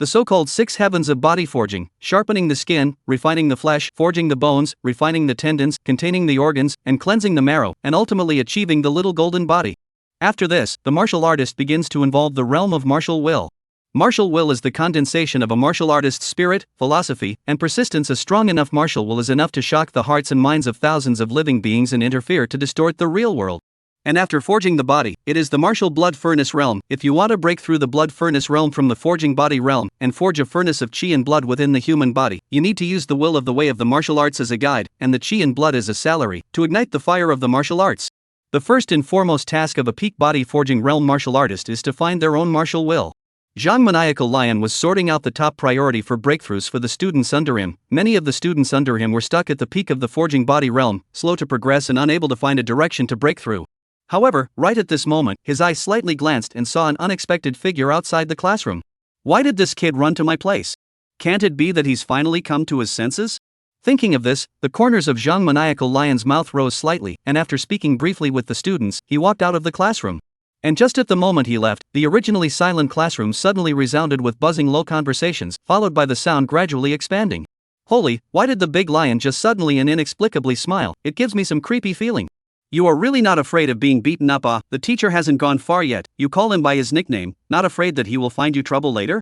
The so-called 6 heavens of body forging: sharpening the skin, refining the flesh, forging the bones, refining the tendons, containing the organs, and cleansing the marrow, and ultimately achieving the little golden body. After this, the martial artist begins to involve the realm of martial will. Martial will is the condensation of a martial artist's spirit, philosophy, and persistence. A strong enough martial will is enough to shock the hearts and minds of thousands of living beings and interfere to distort the real world. And after forging the body, it is the martial blood furnace realm. If you want to break through the blood furnace realm from the forging body realm and forge a furnace of chi and blood within the human body, you need to use the will of the way of the martial arts as a guide, and the chi and blood as a salary, to ignite the fire of the martial arts. The first and foremost task of a peak body forging realm martial artist is to find their own martial will. Zhang Maniacal Lion was sorting out the top priority for breakthroughs for the students under him. Many of the students under him were stuck at the peak of the forging body realm, slow to progress and unable to find a direction to break through. However, right at this moment, his eye slightly glanced and saw an unexpected figure outside the classroom. Why did this kid run to my place? Can't it be that he's finally come to his senses? Thinking of this, the corners of Zhang Maniacal Lion's mouth rose slightly, and after speaking briefly with the students, he walked out of the classroom. And just at the moment he left, the originally silent classroom suddenly resounded with buzzing low conversations, followed by the sound gradually expanding. Holy, why did the big lion just suddenly and inexplicably smile? It gives me some creepy feeling. You are really not afraid of being beaten up? The teacher hasn't gone far yet. You call him by his nickname, not afraid that he will find you trouble later?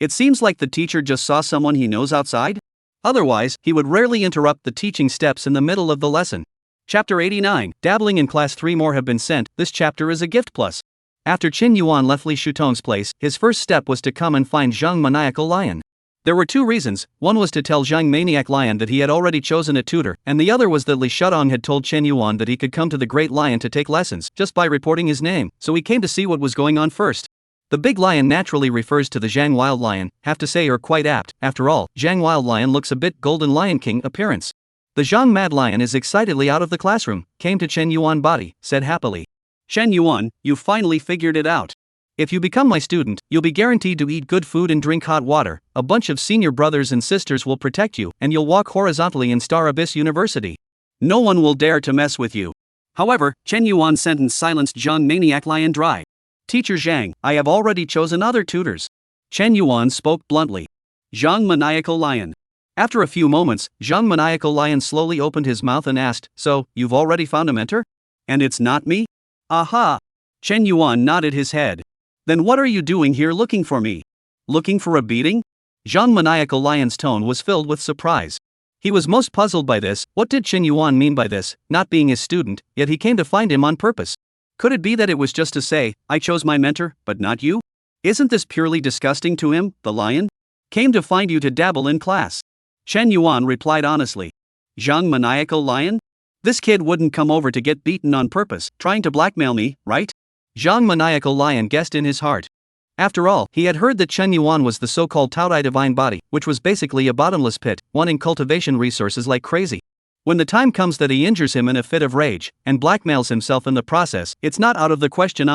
It seems like the teacher just saw someone he knows outside. Otherwise, he would rarely interrupt the teaching steps in the middle of the lesson. Chapter 89, Dabbling in Class 3 more have been sent. This chapter is a gift plus. After Qin Yuan left Li Shutong's place, his first step was to come and find Zhang Maniacal Lion. There were two reasons. One was to tell Zhang Maniac Lion that he had already chosen a tutor, and the other was that Li Shutong had told Qin Yuan that he could come to the Great Lion to take lessons, just by reporting his name, so he came to see what was going on first. The big lion naturally refers to the Zhang Wild Lion, have to say, or quite apt. After all, Zhang Wild Lion looks a bit Golden Lion King appearance. The Zhang Mad Lion is excitedly out of the classroom, came to Chen Yuan body, said happily. Chen Yuan, you finally figured it out. If you become my student, you'll be guaranteed to eat good food and drink hot water, a bunch of senior brothers and sisters will protect you, and you'll walk horizontally in Star Abyss University. No one will dare to mess with you. However, Chen Yuan's sentence silenced Zhang Maniac Lion dry. Teacher Zhang, I have already chosen other tutors. Chen Yuan spoke bluntly. Zhang Maniacal Lion. After a few moments, Zhang Maniacal Lion slowly opened his mouth and asked, so, you've already found a mentor? And it's not me? Aha! Chen Yuan nodded his head. Then what are you doing here looking for me? Looking for a beating? Zhang Maniacal Lion's tone was filled with surprise. He was most puzzled by this. What did Chen Yuan mean by this, not being his student, yet he came to find him on purpose? Could it be that it was just to say, I chose my mentor, but not you? Isn't this purely disgusting to him, the lion? Came to find you to dabble in class. Chen Yuan replied honestly. Zhang Maniacal Lion? This kid wouldn't come over to get beaten on purpose, trying to blackmail me, right? Zhang Maniacal Lion guessed in his heart. After all, he had heard that Chen Yuan was the so-called Taodai divine body, which was basically a bottomless pit, wanting cultivation resources like crazy. When the time comes that he injures him in a fit of rage, and blackmails himself in the process, it's not out of the question.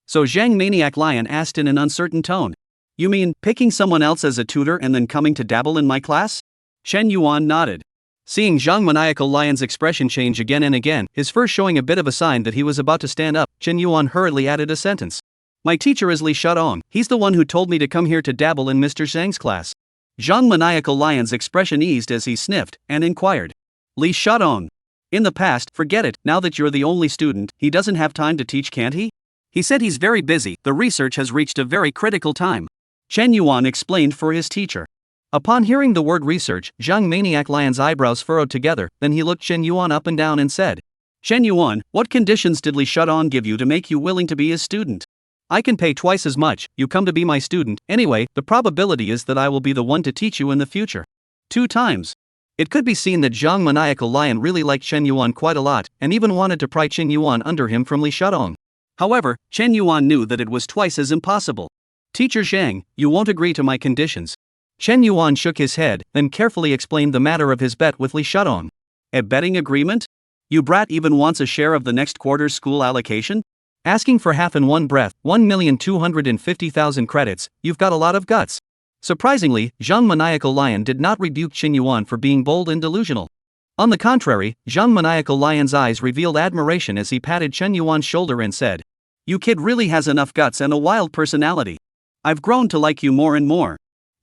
So Zhang Maniac Lion asked in an uncertain tone. You mean, picking someone else as a tutor and then coming to dabble in my class? Chen Yuan nodded. Seeing Zhang Maniacal Lion's expression change again and again, his first showing a bit of a sign that he was about to stand up, Chen Yuan hurriedly added a sentence. My teacher is Li Shutong, he's the one who told me to come here to dabble in Mr. Zhang's class. Zhang Maniacal Lion's expression eased as he sniffed, and inquired. Li Shutong. In the past, forget it, now that you're the only student, he doesn't have time to teach, can't he? He said he's very busy, the research has reached a very critical time. Chen Yuan explained for his teacher. Upon hearing the word research, Zhang Maniac Lion's eyebrows furrowed together, then he looked Chen Yuan up and down and said, Chen Yuan, what conditions did Li Shutong give you to make you willing to be his student? I can pay twice as much, you come to be my student, anyway, the probability is that I will be the one to teach you in the future. 2 times. It could be seen that Zhang Maniacal Lion really liked Chen Yuan quite a lot, and even wanted to pry Chen Yuan under him from Li Shutong. However, Chen Yuan knew that it was twice as impossible. Teacher Zhang, you won't agree to my conditions. Chen Yuan shook his head, then carefully explained the matter of his bet with Li Shutong. A betting agreement? You brat even wants a share of the next quarter's school allocation? Asking for half in one breath, 1,250,000 credits, you've got a lot of guts. Surprisingly, Zhang Maniacal Lion did not rebuke Chen Yuan for being bold and delusional. On the contrary, Zhang Maniacal Lion's eyes revealed admiration as he patted Chen Yuan's shoulder and said, You kid really has enough guts and a wild personality. I've grown to like you more and more.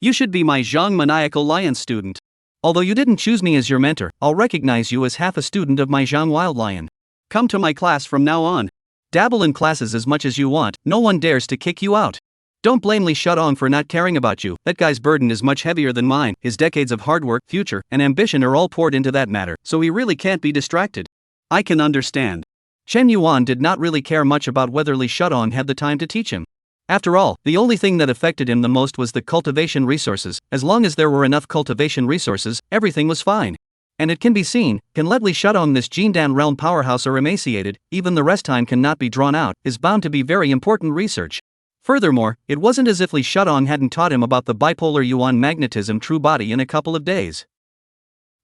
You should be my Zhang Maniacal Lion student. Although you didn't choose me as your mentor, I'll recognize you as half a student of my Zhang Wild Lion. Come to my class from now on. Dabble in classes as much as you want, no one dares to kick you out. Don't blame Li Shudong for not caring about you, that guy's burden is much heavier than mine, his decades of hard work, future, and ambition are all poured into that matter, so he really can't be distracted. I can understand. Chen Yuan did not really care much about whether Li Shudong had the time to teach him. After all, the only thing that affected him the most was the cultivation resources. As long as there were enough cultivation resources, everything was fine. And it can be seen, can let Li Shudong, this Jindan realm powerhouse, are emaciated, even the rest time cannot be drawn out, is bound to be very important research. Furthermore, it wasn't as if Li Shudong hadn't taught him about the bipolar Yuan magnetism true body in a couple of days.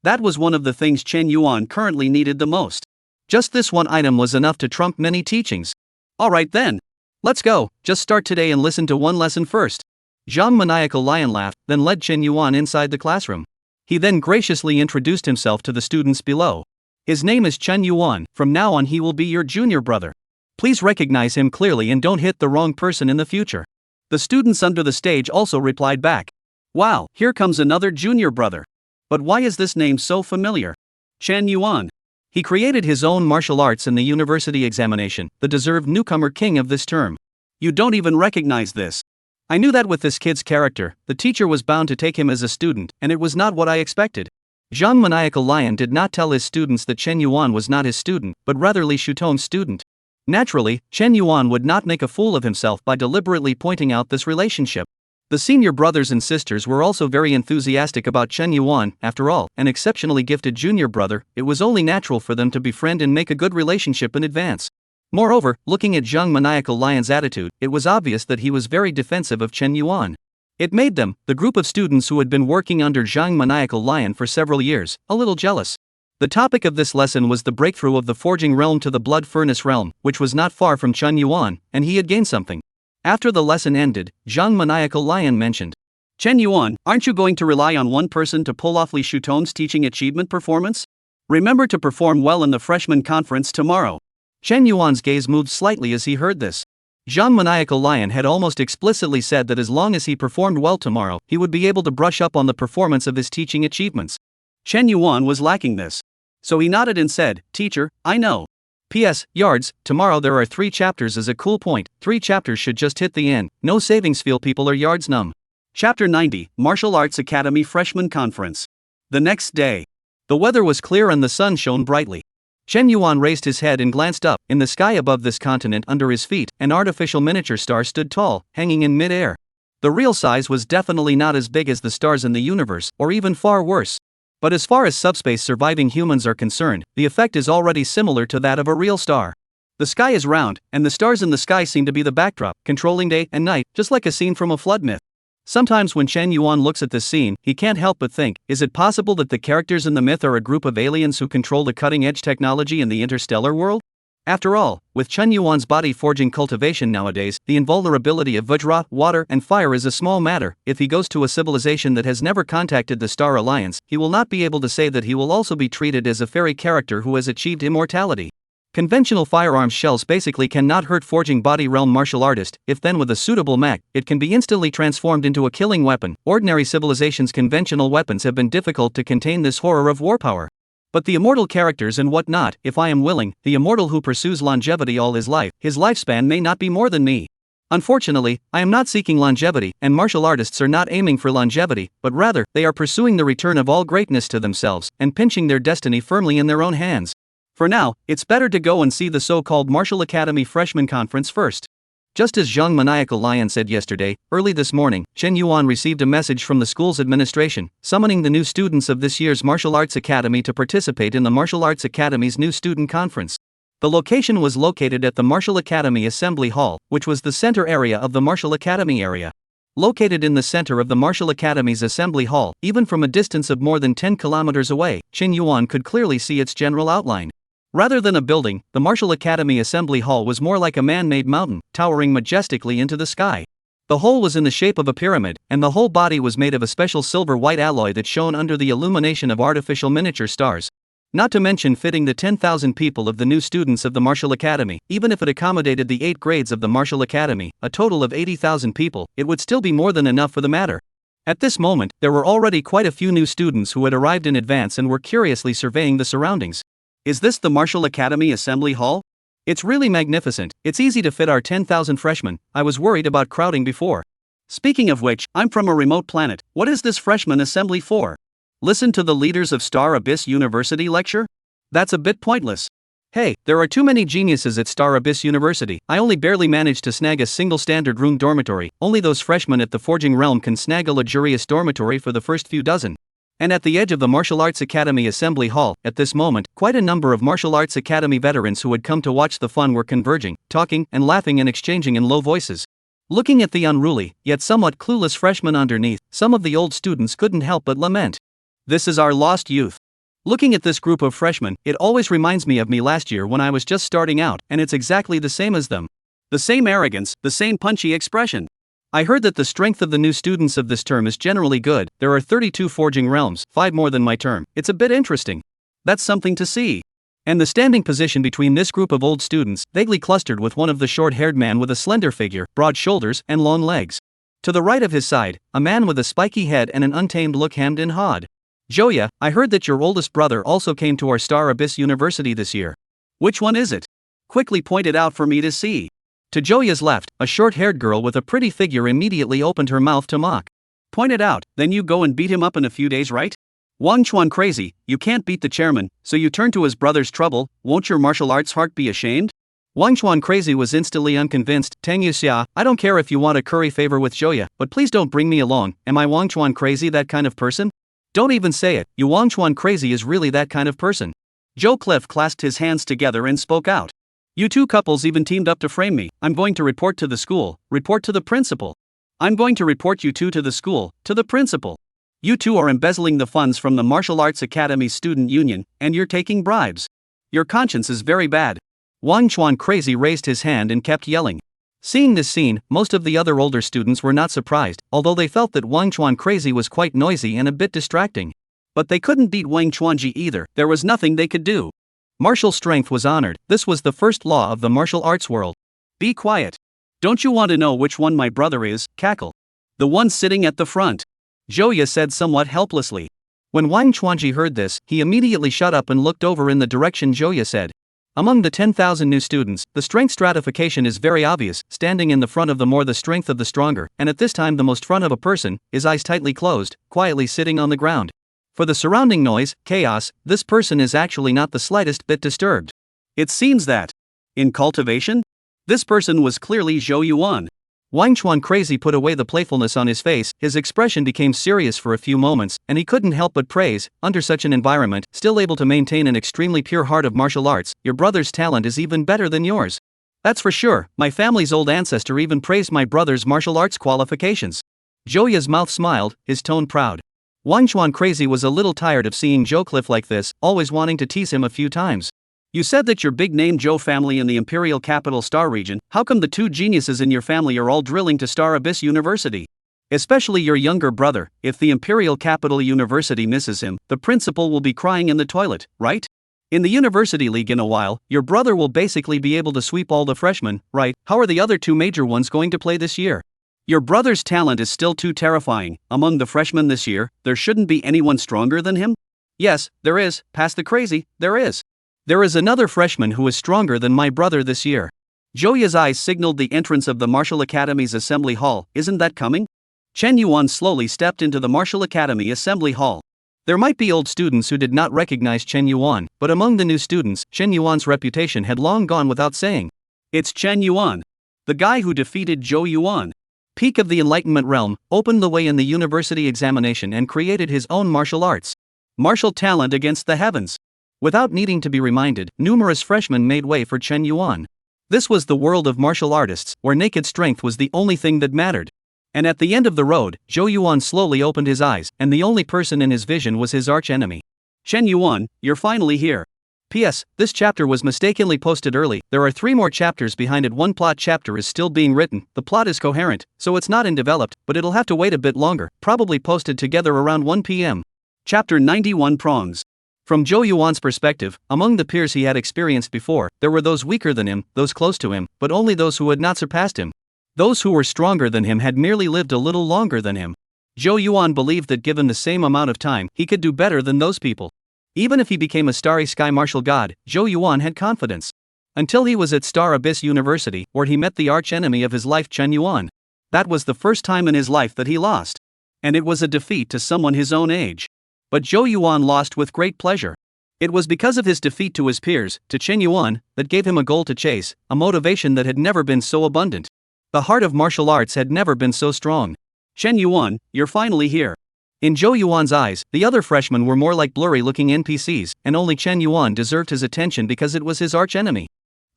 That was one of the things Chen Yuan currently needed the most. Just this one item was enough to trump many teachings. Alright then. Let's go, just start today and listen to one lesson first. Zhang Maniacal Lion laughed, then led Chen Yuan inside the classroom. He then graciously introduced himself to the students below. His name is Chen Yuan, from now on he will be your junior brother. Please recognize him clearly and don't hit the wrong person in the future. The students under the stage also replied back. Wow, here comes another junior brother. But why is this name so familiar? Chen Yuan. He created his own martial arts in the university examination, the deserved newcomer king of this term. You don't even recognize this. I knew that with this kid's character, the teacher was bound to take him as a student, and it was not what I expected. Zhang Maniacal Lion did not tell his students that Chen Yuan was not his student, but rather Li Shudong's student. Naturally, Chen Yuan would not make a fool of himself by deliberately pointing out this relationship. The senior brothers and sisters were also very enthusiastic about Chen Yuan. After all, an exceptionally gifted junior brother, it was only natural for them to befriend and make a good relationship in advance. Moreover, looking at Zhang Maniacal Lion's attitude, it was obvious that he was very defensive of Chen Yuan. It made them, the group of students who had been working under Zhang Maniacal Lion for several years, a little jealous. The topic of this lesson was the breakthrough of the forging realm to the blood furnace realm, which was not far from Chen Yuan, and he had gained something. After the lesson ended, Zhang Maniacal Lion mentioned, Chen Yuan, aren't you going to rely on one person to pull off Li Shudong's teaching achievement performance? Remember to perform well in the freshman conference tomorrow. Chen Yuan's gaze moved slightly as he heard this. Zhang Maniacal Lion had almost explicitly said that as long as he performed well tomorrow, he would be able to brush up on the performance of his teaching achievements. Chen Yuan was lacking this. So he nodded and said, Teacher, I know. P.S. Yards, tomorrow there are 3 chapters as a cool point, 3 chapters should just hit the end, no savings feel people are yards numb. Chapter 90, Martial Arts Academy Freshman Conference. The next day. The weather was clear and the sun shone brightly. Chen Yuan raised his head and glanced up. In the sky above this continent under his feet, an artificial miniature star stood tall, hanging in mid-air. The real size was definitely not as big as the stars in the universe, or even far worse. But as far as subspace surviving humans are concerned, the effect is already similar to that of a real star. The sky is round, and the stars in the sky seem to be the backdrop, controlling day and night, just like a scene from a flood myth. Sometimes when Chen Yuan looks at this scene, he can't help but think, is it possible that the characters in the myth are a group of aliens who control the cutting-edge technology in the interstellar world? After all, with Chen Yuan's body forging cultivation nowadays, the invulnerability of Vajra, water, and fire is a small matter. If he goes to a civilization that has never contacted the Star Alliance, he will not be able to say that he will also be treated as a fairy character who has achieved immortality. Conventional firearms shells basically cannot hurt forging body realm martial artist. If then with a suitable mech, it can be instantly transformed into a killing weapon. Ordinary civilizations' conventional weapons have been difficult to contain this horror of war power. But the immortal characters and whatnot, if I am willing, the immortal who pursues longevity all his life, his lifespan may not be more than me. Unfortunately, I am not seeking longevity, and martial artists are not aiming for longevity, but rather, they are pursuing the return of all greatness to themselves, and pinching their destiny firmly in their own hands. For now, it's better to go and see the so-called Martial Academy Freshman Conference first. Just as Zhang Maniacal Lion said yesterday, early this morning, Chen Yuan received a message from the school's administration, summoning the new students of this year's Martial Arts Academy to participate in the Martial Arts Academy's new student conference. The location was located at the Martial Academy Assembly Hall, which was the center area of the Martial Academy area. Located in the center of the Martial Academy's Assembly Hall, even from a distance of more than 10 kilometers away, Chen Yuan could clearly see its general outline. Rather than a building, the Martial Academy Assembly Hall was more like a man-made mountain, towering majestically into the sky. The whole was in the shape of a pyramid, and the whole body was made of a special silver-white alloy that shone under the illumination of artificial miniature stars. Not to mention fitting the 10,000 people of the new students of the Martial Academy. Even if it accommodated the 8 grades of the Martial Academy, a total of 80,000 people, it would still be more than enough for the matter. At this moment, there were already quite a few new students who had arrived in advance and were curiously surveying the surroundings. Is this the Martial Academy Assembly Hall? It's really magnificent. It's easy to fit our 10,000 freshmen. I was worried about crowding before. Speaking of which, I'm from a remote planet. What is this freshman assembly for? Listen to the leaders of Star Abyss University lecture? That's a bit pointless. Hey, there are too many geniuses at Star Abyss University. I only barely managed to snag a single standard room dormitory. Only those freshmen at the Forging Realm can snag a luxurious dormitory for the first few dozen. And at the edge of the Martial Arts Academy Assembly Hall, at this moment, quite a number of Martial Arts Academy veterans who had come to watch the fun were converging, talking, and laughing and exchanging in low voices. Looking at the unruly, yet somewhat clueless freshmen underneath, some of the old students couldn't help but lament. This is our lost youth. Looking at this group of freshmen, it always reminds me of me last year when I was just starting out, and it's exactly the same as them. The same arrogance, the same punchy expression. I heard that the strength of the new students of this term is generally good. There are 32 Forging Realms, 5 more than my term. It's a bit interesting. That's something to see. And the standing position between this group of old students, vaguely clustered with one of the short-haired man with a slender figure, broad shoulders, and long legs. To the right of his side, a man with a spiky head and an untamed look hemmed and hawed. Joya, I heard that your oldest brother also came to our Star Abyss University this year. Which one is it? Quickly point it out for me to see. To Joya's left, a short-haired girl with a pretty figure immediately opened her mouth to mock. Point it out, then you go and beat him up in a few days, right? Wang Chuan crazy, you can't beat the chairman, so you turn to his brother's trouble. Won't your martial arts heart be ashamed? Wang Chuan crazy was instantly unconvinced. Tang Yuxia, I don't care if you want to curry favor with Joya, but please don't bring me along. Am I Wang Chuan crazy that kind of person? Don't even say it. You Wang Chuan crazy is really that kind of person. Joe Cliff clasped his hands together and spoke out. You two couples even teamed up to frame me. I'm going to report to the school, report to the principal. I'm going to report you two to the school, to the principal. You two are embezzling the funds from the Martial Arts Academy Student Union, and you're taking bribes. Your conscience is very bad. Wang Chuan crazy raised his hand and kept yelling. Seeing this scene, most of the other older students were not surprised, although they felt that Wang Chuan crazy was quite noisy and a bit distracting. But they couldn't beat Wang Chuanji either. There was nothing they could do. Martial strength was honored. This was the first law of the martial arts world. Be quiet. Don't you want to know which one my brother is? Cackle. The one sitting at the front. Joya said somewhat helplessly. When Wang Chuanji heard this, he immediately shut up and looked over in the direction Joya said. Among the 10,000 new students, the strength stratification is very obvious. Standing in the front of the more the strength of the stronger, and at this time the most front of a person, his eyes tightly closed, quietly sitting on the ground. For the surrounding noise, chaos, this person is actually not the slightest bit disturbed. It seems that, in cultivation, this person was clearly Zhou Yuan. Wang Chuan crazy put away the playfulness on his face, his expression became serious for a few moments, and he couldn't help but praise, under such an environment, still able to maintain an extremely pure heart of martial arts, your brother's talent is even better than yours. That's for sure, my family's old ancestor even praised my brother's martial arts qualifications. Joya's mouth smiled, his tone proud. Wang Chuan crazy was a little tired of seeing Joe Cliff like this, always wanting to tease him a few times. You said that your big name Zhou family in the Imperial Capital Star region, how come the two geniuses in your family are all drilling to Star Abyss University? Especially your younger brother, if the Imperial Capital University misses him, the principal will be crying in the toilet, right? In the University League in a while, your brother will basically be able to sweep all the freshmen, right? How are the other two major ones going to play this year? Your brother's talent is still too terrifying. Among the freshmen this year, there shouldn't be anyone stronger than him? Yes, there is, past the crazy, there is. There is another freshman who is stronger than my brother this year. Joya's eyes signaled the entrance of the Martial Academy's assembly hall. Isn't that coming? Chen Yuan slowly stepped into the Martial Academy assembly hall. There might be old students who did not recognize Chen Yuan, but among the new students, Chen Yuan's reputation had long gone without saying. It's Chen Yuan, the guy who defeated Zhou Yuan. Peak of the Enlightenment realm, opened the way in the university examination and created his own martial arts. Martial talent against the heavens. Without needing to be reminded, numerous freshmen made way for Chen Yuan. This was the world of martial artists, where naked strength was the only thing that mattered. And at the end of the road, Zhou Yuan slowly opened his eyes, and the only person in his vision was his arch-enemy. Chen Yuan, you're finally here. P.S. This chapter was mistakenly posted early. There are 3 more chapters behind it. One plot chapter is still being written. The plot is coherent, so it's not undeveloped, but it'll have to wait a bit longer, probably posted together around 1 p.m. Chapter 91 Prongs. From Zhou Yuan's perspective, among the peers he had experienced before, there were those weaker than him, those close to him, but only those who had not surpassed him. Those who were stronger than him had merely lived a little longer than him. Zhou Yuan believed that given the same amount of time, he could do better than those people. Even if he became a starry sky martial god, Zhou Yuan had confidence. Until he was at Star Abyss University, where he met the arch-enemy of his life, Chen Yuan. That was the first time in his life that he lost. And it was a defeat to someone his own age. But Zhou Yuan lost with great pleasure. It was because of his defeat to his peers, to Chen Yuan, that gave him a goal to chase, a motivation that had never been so abundant. The heart of martial arts had never been so strong. Chen Yuan, you're finally here. In Zhou Yuan's eyes, the other freshmen were more like blurry-looking NPCs, and only Chen Yuan deserved his attention because it was his arch-enemy.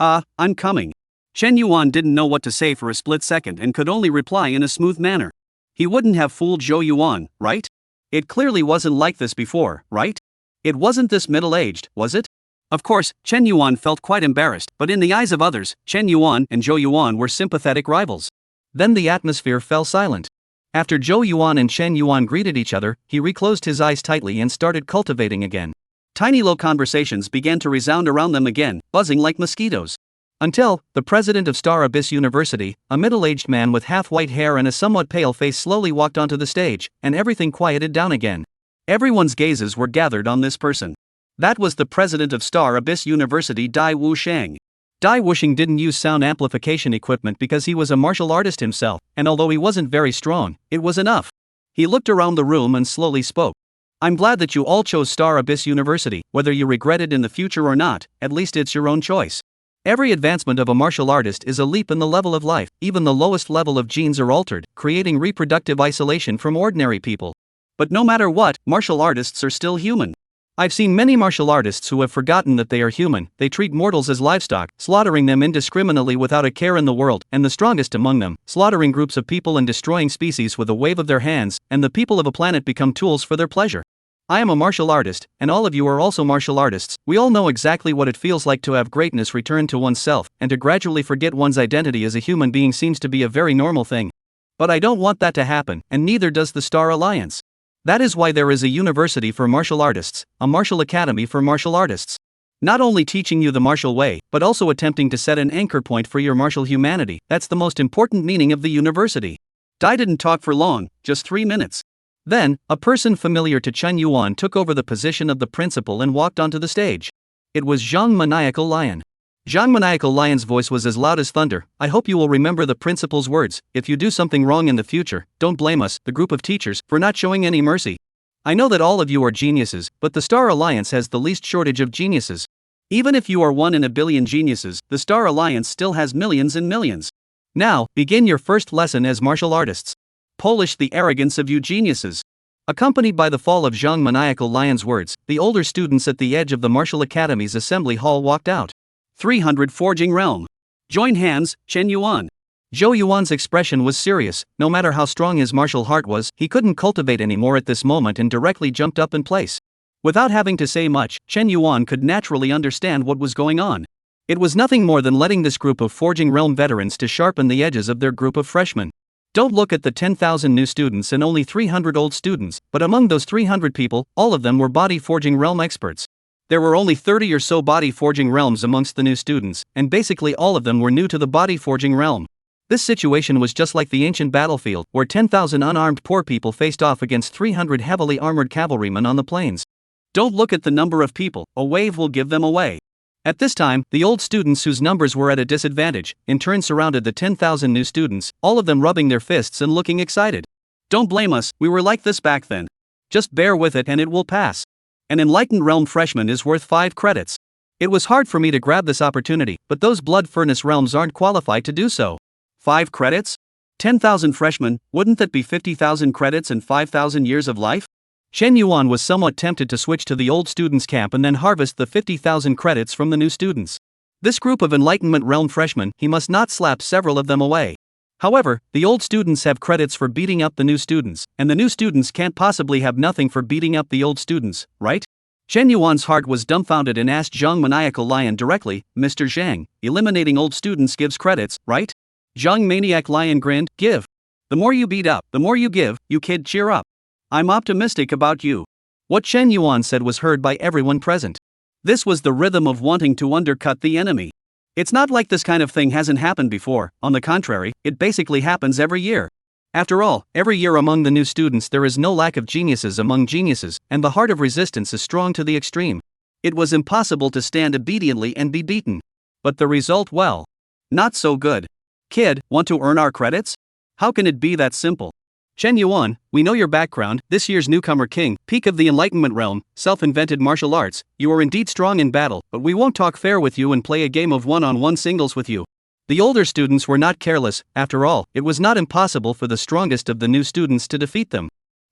I'm coming. Chen Yuan didn't know what to say for a split second and could only reply in a smooth manner. He wouldn't have fooled Zhou Yuan, right? It clearly wasn't like this before, right? It wasn't this middle-aged, was it? Of course, Chen Yuan felt quite embarrassed, but in the eyes of others, Chen Yuan and Zhou Yuan were sympathetic rivals. Then the atmosphere fell silent. After Zhou Yuan and Chen Yuan greeted each other, he reclosed his eyes tightly and started cultivating again. Tiny low conversations began to resound around them again, buzzing like mosquitoes. Until, the president of Star Abyss University, a middle-aged man with half-white hair and a somewhat pale face slowly walked onto the stage, and everything quieted down again. Everyone's gazes were gathered on this person. That was the president of Star Abyss University, Dai Wusheng. Dai Wusheng didn't use sound amplification equipment because he was a martial artist himself, and although he wasn't very strong, it was enough. He looked around the room and slowly spoke. I'm glad that you all chose Star Abyss University, whether you regret it in the future or not, at least it's your own choice. Every advancement of a martial artist is a leap in the level of life, even the lowest level of genes are altered, creating reproductive isolation from ordinary people. But no matter what, martial artists are still human. I've seen many martial artists who have forgotten that they are human. They treat mortals as livestock, slaughtering them indiscriminately without a care in the world, and the strongest among them, slaughtering groups of people and destroying species with a wave of their hands, and the people of a planet become tools for their pleasure. I am a martial artist, and all of you are also martial artists. We all know exactly what it feels like to have greatness returned to oneself, and to gradually forget one's identity as a human being seems to be a very normal thing. But I don't want that to happen, and neither does the Star Alliance. That is why there is a university for martial artists, a martial academy for martial artists. Not only teaching you the martial way, but also attempting to set an anchor point for your martial humanity. That's the most important meaning of the university. Dai didn't talk for long, just 3 minutes. Then, a person familiar to Chen Yuan took over the position of the principal and walked onto the stage. It was Zhang Maniacal Lion. Zhang Maniacal Lion's voice was as loud as thunder. I hope you will remember the principal's words. If you do something wrong in the future, don't blame us, the group of teachers, for not showing any mercy. I know that all of you are geniuses, but the Star Alliance has the least shortage of geniuses. Even if you are 1 in a billion geniuses, the Star Alliance still has millions and millions. Now, begin your first lesson as martial artists. Polish the arrogance of you geniuses. Accompanied by the fall of Zhang Maniacal Lion's words, the older students at the edge of the Martial Academy's assembly hall walked out. 300 Forging Realm. Join hands, Chen Yuan. Zhou Yuan's expression was serious. No matter how strong his martial heart was, he couldn't cultivate anymore at this moment and directly jumped up in place. Without having to say much, Chen Yuan could naturally understand what was going on. It was nothing more than letting this group of Forging Realm veterans to sharpen the edges of their group of freshmen. Don't look at the 10,000 new students and only 300 old students, but among those 300 people, all of them were body forging realm experts. There were only 30 or so body forging realms amongst the new students, and basically all of them were new to the body forging realm. This situation was just like the ancient battlefield, where 10,000 unarmed poor people faced off against 300 heavily armored cavalrymen on the plains. Don't look at the number of people, a wave will give them away. At this time, the old students whose numbers were at a disadvantage, in turn surrounded the 10,000 new students, all of them rubbing their fists and looking excited. Don't blame us, we were like this back then. Just bear with it and it will pass. An enlightened realm freshman is worth 5 credits. It was hard for me to grab this opportunity, but those blood furnace realms aren't qualified to do so. 5 credits? 10,000 freshmen, wouldn't that be 50,000 credits and 5,000 years of life? Chen Yuan was somewhat tempted to switch to the old students' camp and then harvest the 50,000 credits from the new students. This group of Enlightenment Realm freshmen, he must not slap several of them away. However, the old students have credits for beating up the new students, and the new students can't possibly have nothing for beating up the old students, right? Chen Yuan's heart was dumbfounded and asked Zhang Maniacal Lion directly, Mr. Zhang, eliminating old students gives credits, right? Zhang Maniac Lion grinned, give. The more you beat up, the more you give, you kid cheer up. I'm optimistic about you. What Chen Yuan said was heard by everyone present. This was the rhythm of wanting to undercut the enemy. It's not like this kind of thing hasn't happened before, on the contrary, it basically happens every year. After all, every year among the new students there is no lack of geniuses among geniuses, and the heart of resistance is strong to the extreme. It was impossible to stand obediently and be beaten. But the result, well, not so good. Kid, want to earn our credits? How can it be that simple? Chen Yuan, we know your background, this year's newcomer king, peak of the Enlightenment realm, self-invented martial arts, you are indeed strong in battle, but we won't talk fair with you and play a game of one-on-one singles with you. The older students were not careless, after all, it was not impossible for the strongest of the new students to defeat them.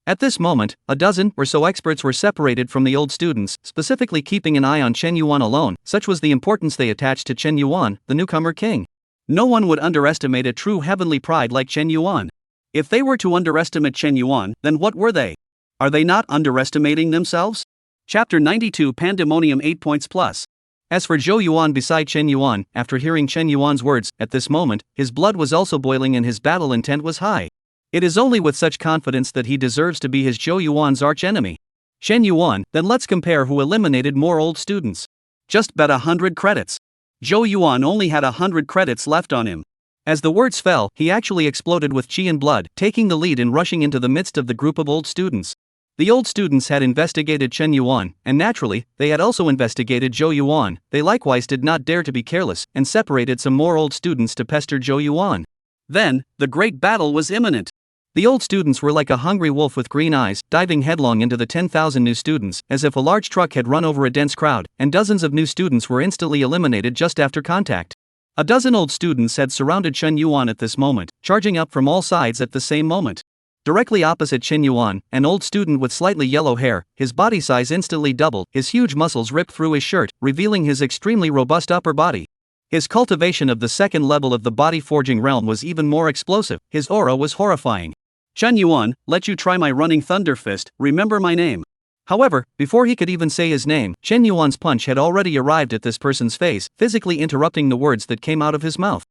At this moment, a dozen or so experts were separated from the old students, specifically keeping an eye on Chen Yuan alone, such was the importance they attached to Chen Yuan, the newcomer king. No one would underestimate a true heavenly pride like Chen Yuan. If they were to underestimate Chen Yuan, then what were they? Are they not underestimating themselves? Chapter 92 Pandemonium 8 points plus. As for Zhou Yuan beside Chen Yuan, after hearing Chen Yuan's words, at this moment, his blood was also boiling and his battle intent was high. It is only with such confidence that he deserves to be his Zhou Yuan's archenemy. Chen Yuan, then let's compare who eliminated more old students. Just bet 100 credits. Zhou Yuan only had 100 credits left on him. As the words fell, he actually exploded with chi and blood, taking the lead and rushing into the midst of the group of old students. The old students had investigated Chen Yuan, and naturally, they had also investigated Zhou Yuan. They likewise did not dare to be careless, and separated some more old students to pester Zhou Yuan. Then, the great battle was imminent. The old students were like a hungry wolf with green eyes, diving headlong into the 10,000 new students, as if a large truck had run over a dense crowd, and dozens of new students were instantly eliminated just after contact. A dozen old students had surrounded Chen Yuan at this moment, charging up from all sides at the same moment. Directly opposite Chen Yuan, an old student with slightly yellow hair, his body size instantly doubled, his huge muscles ripped through his shirt, revealing his extremely robust upper body. His cultivation of the second level of the body forging realm was even more explosive, his aura was horrifying. Chen Yuan, let you try my running thunder fist, remember my name. However, before he could even say his name, Chen Yuan's punch had already arrived at this person's face, physically interrupting the words that came out of his mouth.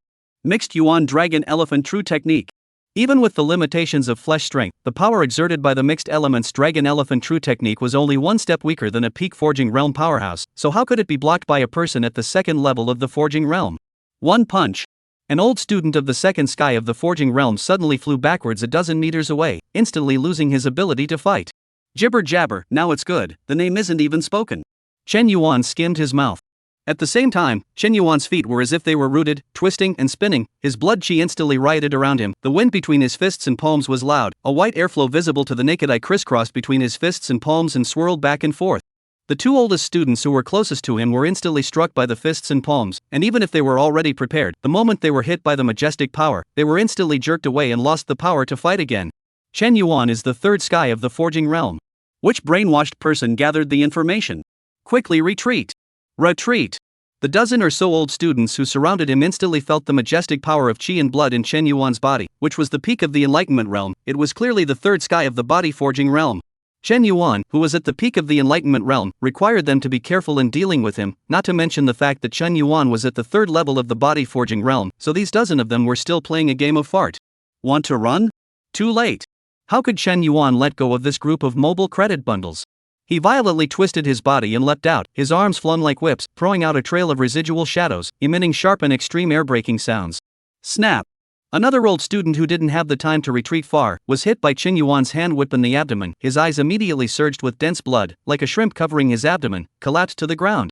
Mixed Yuan Dragon Elephant True Technique. Even with the limitations of flesh strength, the power exerted by the mixed elements Dragon Elephant True Technique was only one step weaker than a peak forging realm powerhouse, so how could it be blocked by a person at the second level of the forging realm? One punch. An old student of the second sky of the forging realm suddenly flew backwards a dozen meters away, instantly losing his ability to fight. Jibber jabber, now it's good, the name isn't even spoken. Chen Yuan skimmed his mouth. At the same time, Chen Yuan's feet were as if they were rooted, twisting and spinning, his blood chi instantly rioted around him, the wind between his fists and palms was loud, a white airflow visible to the naked eye crisscrossed between his fists and palms and swirled back and forth. The two oldest students who were closest to him were instantly struck by the fists and palms, and even if they were already prepared, the moment they were hit by the majestic power, they were instantly jerked away and lost the power to fight again. Chen Yuan is the third sky of the forging realm. Which brainwashed person gathered the information? Quickly retreat. Retreat. The dozen or so old students who surrounded him instantly felt the majestic power of chi and blood in Chen Yuan's body, which was the peak of the Enlightenment realm. It was clearly the third sky of the body forging realm. Chen Yuan, who was at the peak of the Enlightenment realm, required them to be careful in dealing with him, not to mention the fact that Chen Yuan was at the third level of the body forging realm, so these dozen of them were still playing a game of fart. Want to run? Too late. How could Chen Yuan let go of this group of mobile credit bundles? He violently twisted his body and leapt out, his arms flung like whips, throwing out a trail of residual shadows, emitting sharp and extreme air-breaking sounds. Snap! Another old student who didn't have the time to retreat far, was hit by Chen Yuan's hand whip in the abdomen, his eyes immediately surged with dense blood, like a shrimp covering his abdomen, collapsed to the ground.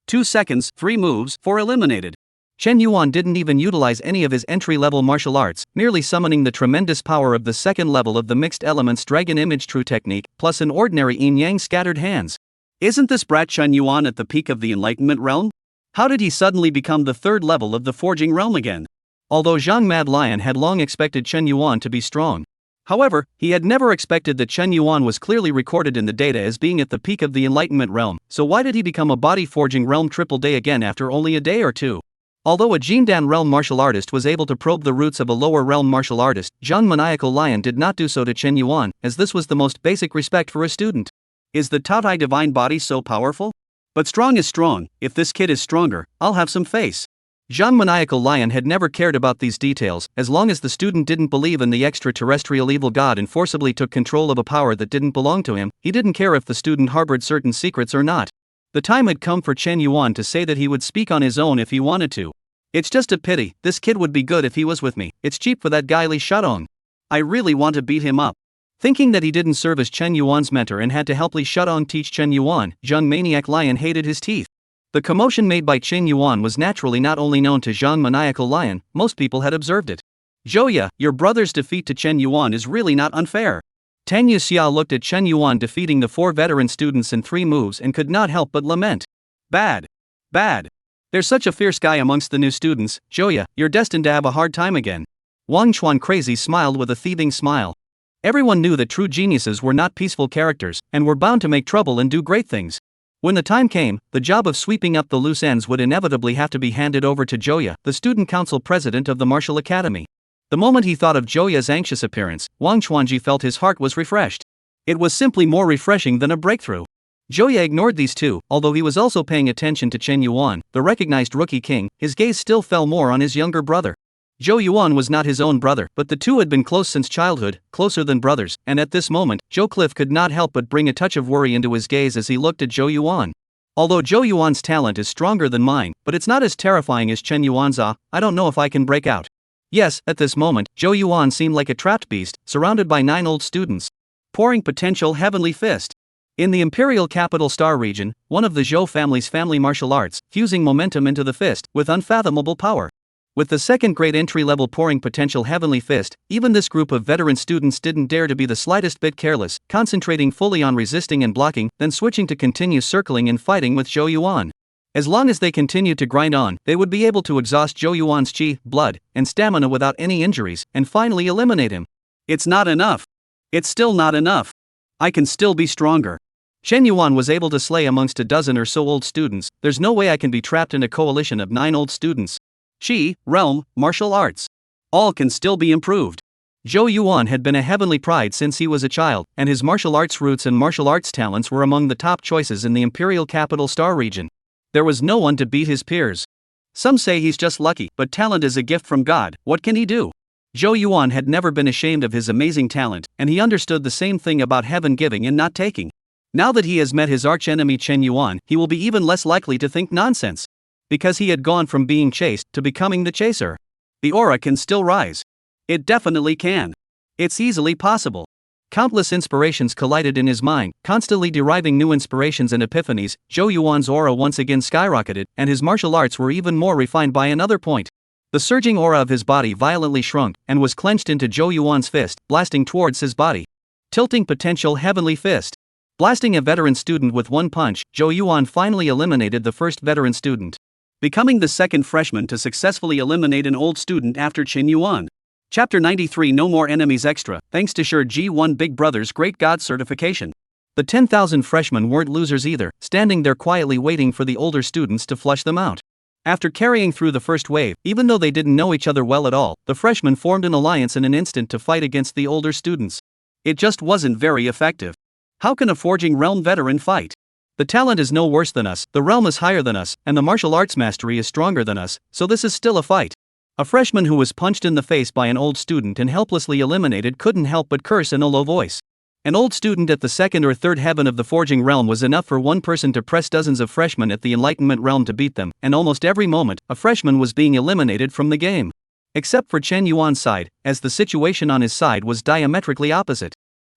2 seconds, 3 moves, 4 eliminated. Chen Yuan didn't even utilize any of his entry-level martial arts, merely summoning the tremendous power of the second level of the mixed elements Dragon Image True Technique, plus an ordinary yin-yang scattered hands. Isn't this brat Chen Yuan at the peak of the Enlightenment realm? How did he suddenly become the third level of the forging realm again? Although Zhang Mad Lion had long expected Chen Yuan to be strong. However, he had never expected that Chen Yuan was clearly recorded in the data as being at the peak of the Enlightenment realm, so why did he become a body forging realm triple day again after only a day or two? Although a Jindan realm martial artist was able to probe the roots of a lower realm martial artist, Zhang Maniacal Lion did not do so to Chen Yuan, as this was the most basic respect for a student. Is the Taotai divine body so powerful? But strong is strong, if this kid is stronger, I'll have some face. Zhang Maniacal Lion had never cared about these details, as long as the student didn't believe in the extraterrestrial evil god and forcibly took control of a power that didn't belong to him, he didn't care if the student harbored certain secrets or not. The time had come for Chen Yuan to say that he would speak on his own if he wanted to. It's just a pity, this kid would be good if he was with me, it's cheap for that guy Li Shadong. I really want to beat him up. Thinking that he didn't serve as Chen Yuan's mentor and had to helpfully shut on teach Chen Yuan, Zhang Maniac Lion hated his teeth. The commotion made by Chen Yuan was naturally not only known to Zhang Maniacal Lion, most people had observed it. Zhouya, your brother's defeat to Chen Yuan is really not unfair. Tang Yuxia looked at Chen Yuan defeating the 4 veteran students in 3 moves and could not help but lament. Bad. Bad. There's such a fierce guy amongst the new students, Zhouya, you're destined to have a hard time again. Wang Chuan Crazy smiled with a thieving smile. Everyone knew that true geniuses were not peaceful characters, and were bound to make trouble and do great things. When the time came, the job of sweeping up the loose ends would inevitably have to be handed over to Zhouya, the student council president of the martial academy. The moment he thought of Zhouya's anxious appearance, Wang Chuanji felt his heart was refreshed. It was simply more refreshing than a breakthrough. Zhouya ignored these two, although he was also paying attention to Chen Yuan, the recognized rookie king. His gaze still fell more on his younger brother. Zhou Yuan was not his own brother, but the two had been close since childhood, closer than brothers, and at this moment, Zhou Cliff could not help but bring a touch of worry into his gaze as he looked at Zhou Yuan. Although Zhou Yuan's talent is stronger than mine, but it's not as terrifying as Chen Yuan's. I don't know if I can break out. Yes, at this moment, Zhou Yuan seemed like a trapped beast, surrounded by 9 old students. Pouring potential heavenly fist. In the Imperial Capital Star region, one of the Zhou family's family martial arts, fusing momentum into the fist, with unfathomable power. With the second grade entry-level pouring potential heavenly fist, even this group of veteran students didn't dare to be the slightest bit careless, concentrating fully on resisting and blocking, then switching to continue circling and fighting with Zhou Yuan. As long as they continued to grind on, they would be able to exhaust Zhou Yuan's qi, blood, and stamina without any injuries, and finally eliminate him. It's not enough. It's still not enough. I can still be stronger. Chen Yuan was able to slay amongst a dozen or so old students. There's no way I can be trapped in a coalition of 9 old students. Qi, realm, martial arts. All can still be improved. Zhou Yuan had been a heavenly pride since he was a child, and his martial arts roots and martial arts talents were among the top choices in the Imperial Capital Star region. There was no one to beat his peers. Some say he's just lucky, but talent is a gift from God. What can he do? Zhou Yuan had never been ashamed of his amazing talent, and he understood the same thing about heaven giving and not taking. Now that he has met his archenemy Chen Yuan, he will be even less likely to think nonsense. Because he had gone from being chased to becoming the chaser. The aura can still rise. It definitely can. It's easily possible. Countless inspirations collided in his mind, constantly deriving new inspirations and epiphanies. Zhou Yuan's aura once again skyrocketed, and his martial arts were even more refined by another point. The surging aura of his body violently shrunk, and was clenched into Zhou Yuan's fist, blasting towards his body. Tilting potential heavenly fist. Blasting a veteran student with one punch, Zhou Yuan finally eliminated the first veteran student. Becoming the second freshman to successfully eliminate an old student after Chen Yuan. Chapter 93 No More Enemies Extra, thanks to Sure G1 Big Brother's Great God certification. The 10,000 freshmen weren't losers either, standing there quietly waiting for the older students to flush them out. After carrying through the first wave, even though they didn't know each other well at all, the freshmen formed an alliance in an instant to fight against the older students. It just wasn't very effective. How can a Forging Realm veteran fight? The talent is no worse than us, the realm is higher than us, and the martial arts mastery is stronger than us, so this is still a fight. A freshman who was punched in the face by an old student and helplessly eliminated couldn't help but curse in a low voice. An old student at the second or third heaven of the Forging Realm was enough for one person to press dozens of freshmen at the Enlightenment Realm to beat them, and almost every moment, a freshman was being eliminated from the game. Except for Chen Yuan's side, as the situation on his side was diametrically opposite.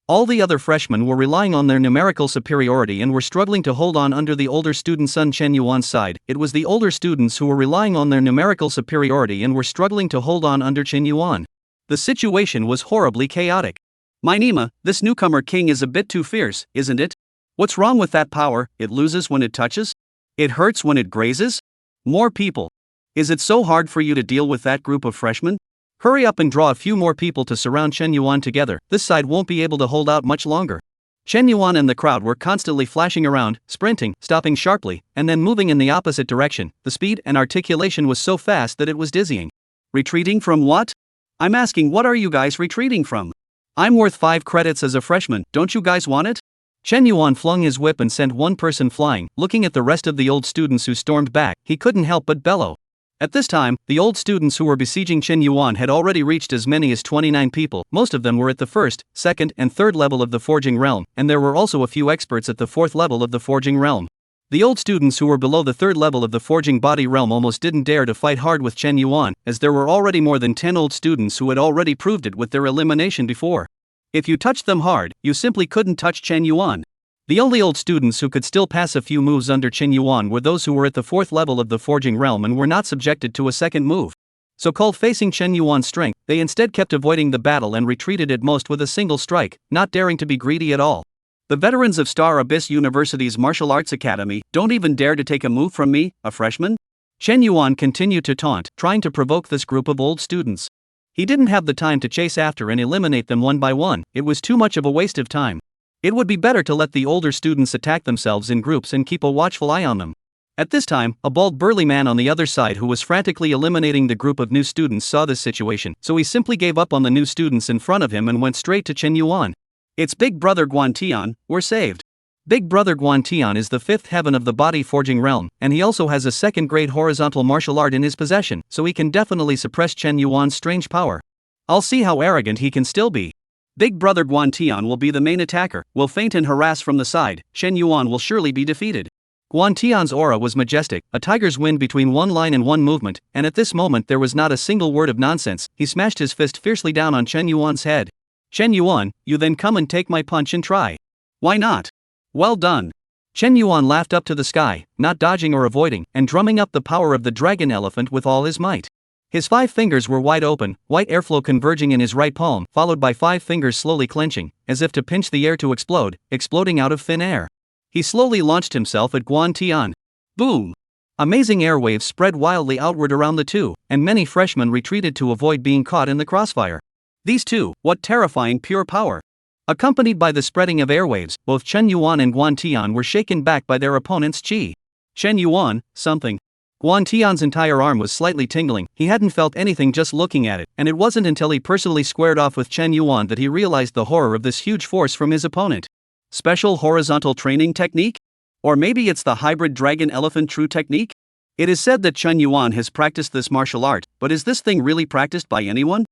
All the other freshmen were relying on their numerical superiority and were struggling to hold on under the older student Sun Chen Yuan's side. It was the older students who were relying on their numerical superiority and were struggling to hold on under Chen Yuan. The situation was horribly chaotic. My Nima, this newcomer king is a bit too fierce, isn't it? What's wrong with that power? It loses when it touches? It hurts when it grazes? More people. Is it so hard for you to deal with that group of freshmen? Hurry up and draw a few more people to surround Chen Yuan together, this side won't be able to hold out much longer. Chen Yuan and the crowd were constantly flashing around, sprinting, stopping sharply, and then moving in the opposite direction. The speed and articulation was so fast that it was dizzying. Retreating from what? I'm asking, what are you guys retreating from? I'm worth 5 credits as a freshman, don't you guys want it? Chen Yuan flung his whip and sent one person flying. Looking at the rest of the old students who stormed back, he couldn't help but bellow. At this time, the old students who were besieging Chen Yuan had already reached as many as 29 people. Most of them were at the first, second, and third level of the Forging Realm, and there were also a few experts at the fourth level of the Forging Realm. The old students who were below the third level of the forging body realm almost didn't dare to fight hard with Chen Yuan, as there were already more than 10 old students who had already proved it with their elimination before. If you touched them hard, you simply couldn't touch Chen Yuan. The only old students who could still pass a few moves under Chen Yuan were those who were at the fourth level of the forging realm and were not subjected to a second move. So-called facing Chen Yuan's strength, they instead kept avoiding the battle and retreated at most with a single strike, not daring to be greedy at all. The veterans of Star Abyss University's Martial Arts Academy don't even dare to take a move from me, a freshman? Chen Yuan continued to taunt, trying to provoke this group of old students. He didn't have the time to chase after and eliminate them one by one, it was too much of a waste of time. It would be better to let the older students attack themselves in groups and keep a watchful eye on them. At this time, a bald burly man on the other side who was frantically eliminating the group of new students saw this situation, so he simply gave up on the new students in front of him and went straight to Chen Yuan. It's Big Brother Guantian, we're saved. Big Brother Guantian is the fifth heaven of the body forging realm, and he also has a second-grade horizontal martial art in his possession, so he can definitely suppress Chen Yuan's strange power. I'll see how arrogant he can still be. Big Brother Guantian will be the main attacker, will feint and harass from the side, Chen Yuan will surely be defeated. Guantian's aura was majestic, a tiger's wind between one line and one movement, and at this moment there was not a single word of nonsense. He smashed his fist fiercely down on Chen Yuan's head. Chen Yuan, you then come and take my punch and try. Why not? Well done. Chen Yuan laughed up to the sky, not dodging or avoiding, and drumming up the power of the dragon elephant with all his might. His 5 fingers were wide open, white airflow converging in his right palm, followed by 5 fingers slowly clenching, as if to pinch the air to explode, exploding out of thin air. He slowly launched himself at Guantian. Boom! Amazing airwaves spread wildly outward around the two, and many freshmen retreated to avoid being caught in the crossfire. These two, what terrifying pure power! Accompanied by the spreading of airwaves, both Chen Yuan and Guantian were shaken back by their opponent's chi. Chen Yuan, something. Guantian's entire arm was slightly tingling, he hadn't felt anything just looking at it, and it wasn't until he personally squared off with Chen Yuan that he realized the horror of this huge force from his opponent. Special horizontal training technique? Or maybe it's the hybrid dragon elephant true technique? It is said that Chen Yuan has practiced this martial art, but is this thing really practiced by anyone?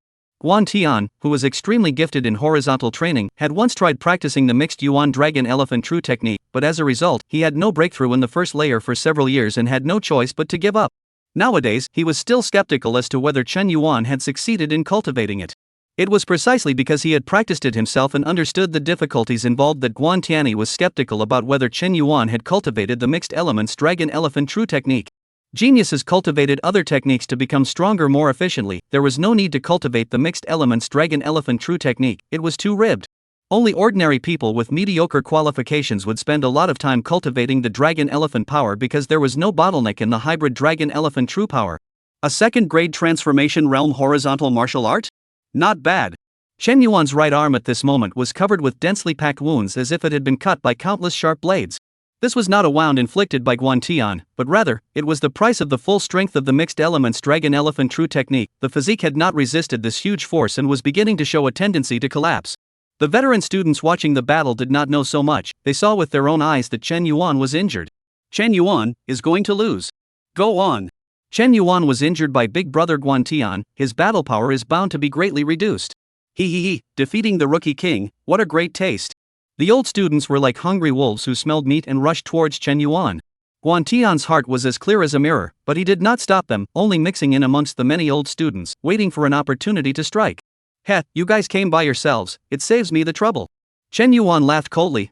Guantian, who was extremely gifted in horizontal training, had once tried practicing the mixed Yuan dragon elephant true technique, but as a result, he had no breakthrough in the first layer for several years and had no choice but to give up. Nowadays, he was still skeptical as to whether Chen Yuan had succeeded in cultivating it. It was precisely because he had practiced it himself and understood the difficulties involved that Guantian was skeptical about whether Chen Yuan had cultivated the mixed elements dragon elephant true technique. Geniuses cultivated other techniques to become stronger more efficiently. There was no need to cultivate the mixed elements dragon elephant true technique, it was too ribbed. Only ordinary people with mediocre qualifications would spend a lot of time cultivating the dragon elephant power because there was no bottleneck in the hybrid dragon elephant true power. A second-grade transformation realm horizontal martial art? Not bad. Chen Yuan's right arm at this moment was covered with densely packed wounds as if it had been cut by countless sharp blades. This was not a wound inflicted by Guantian, but rather, it was the price of the full strength of the mixed elements dragon elephant true technique. The physique had not resisted this huge force and was beginning to show a tendency to collapse. The veteran students watching the battle did not know so much, they saw with their own eyes that Chen Yuan was injured. Chen Yuan is going to lose. Go on. Chen Yuan was injured by Big Brother Guantian, his battle power is bound to be greatly reduced. Defeating the rookie king, what a great taste. The old students were like hungry wolves who smelled meat and rushed towards Chen Yuan. Guantian's heart was as clear as a mirror, but he did not stop them, only mixing in amongst the many old students, waiting for an opportunity to strike. Heh, you guys came by yourselves, it saves me the trouble. Chen Yuan laughed coldly,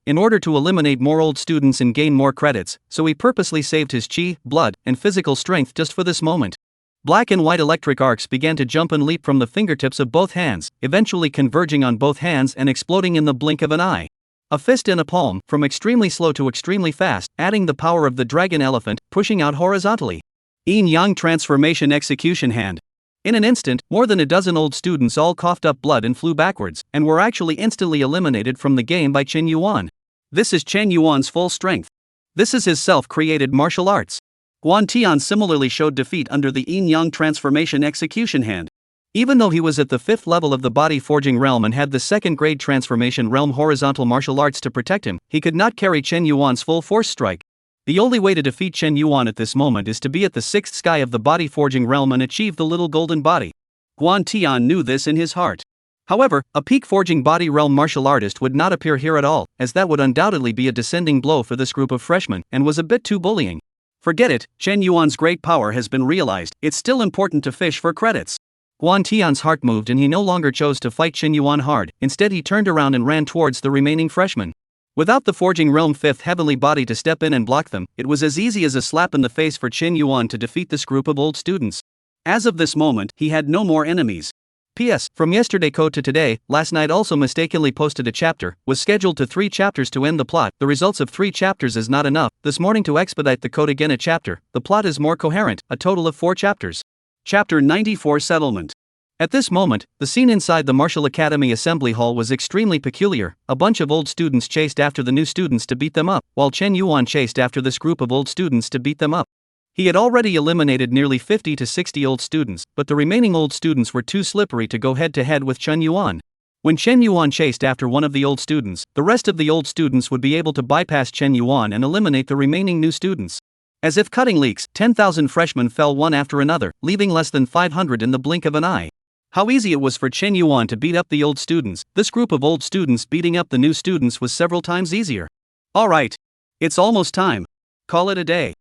in order to eliminate more old students and gain more credits, so he purposely saved his chi, blood, and physical strength just for this moment. Black and white electric arcs began to jump and leap from the fingertips of both hands, eventually converging on both hands and exploding in the blink of an eye. A fist and a palm, from extremely slow to extremely fast, adding the power of the dragon elephant, pushing out horizontally. Yin-yang transformation execution hand. In an instant, more than a dozen old students all coughed up blood and flew backwards, and were actually instantly eliminated from the game by Chen Yuan. This is Chen Yuan's full strength. This is his self-created martial arts. Guantian similarly showed defeat under the yin-yang transformation execution hand. Even though he was at the 5th level of the body forging realm and had the 2nd grade transformation realm horizontal martial arts to protect him, he could not carry Chen Yuan's full force strike. The only way to defeat Chen Yuan at this moment is to be at the 6th sky of the body forging realm and achieve the little golden body. Guantian knew this in his heart. However, a peak forging body realm martial artist would not appear here at all, as that would undoubtedly be a descending blow for this group of freshmen, and was a bit too bullying. Forget it, Chen Yuan's great power has been realized, it's still important to fish for credits. Guan Tian's heart moved and he no longer chose to fight Chen Yuan hard, instead he turned around and ran towards the remaining freshmen. Without the Forging Realm 5th heavenly body to step in and block them, it was as easy as a slap in the face for Chen Yuan to defeat this group of old students. As of this moment, he had no more enemies. P.S. From yesterday code to today, last night also mistakenly posted a chapter, was scheduled to 3 chapters to end the plot, the results of 3 chapters is not enough, this morning to expedite the code again a chapter, the plot is more coherent, a total of 4 chapters. Chapter 94 Settlement. At this moment, the scene inside the Martial Academy Assembly Hall was extremely peculiar, a bunch of old students chased after the new students to beat them up, while Chen Yuan chased after this group of old students to beat them up. He had already eliminated nearly 50 to 60 old students, but the remaining old students were too slippery to go head-to-head with Chen Yuan. When Chen Yuan chased after one of the old students, the rest of the old students would be able to bypass Chen Yuan and eliminate the remaining new students. As if cutting leaks, 10,000 freshmen fell one after another, leaving less than 500 in the blink of an eye. How easy it was for Chen Yuan to beat up the old students, this group of old students beating up the new students was several times easier. Alright. It's almost time. Call it a day.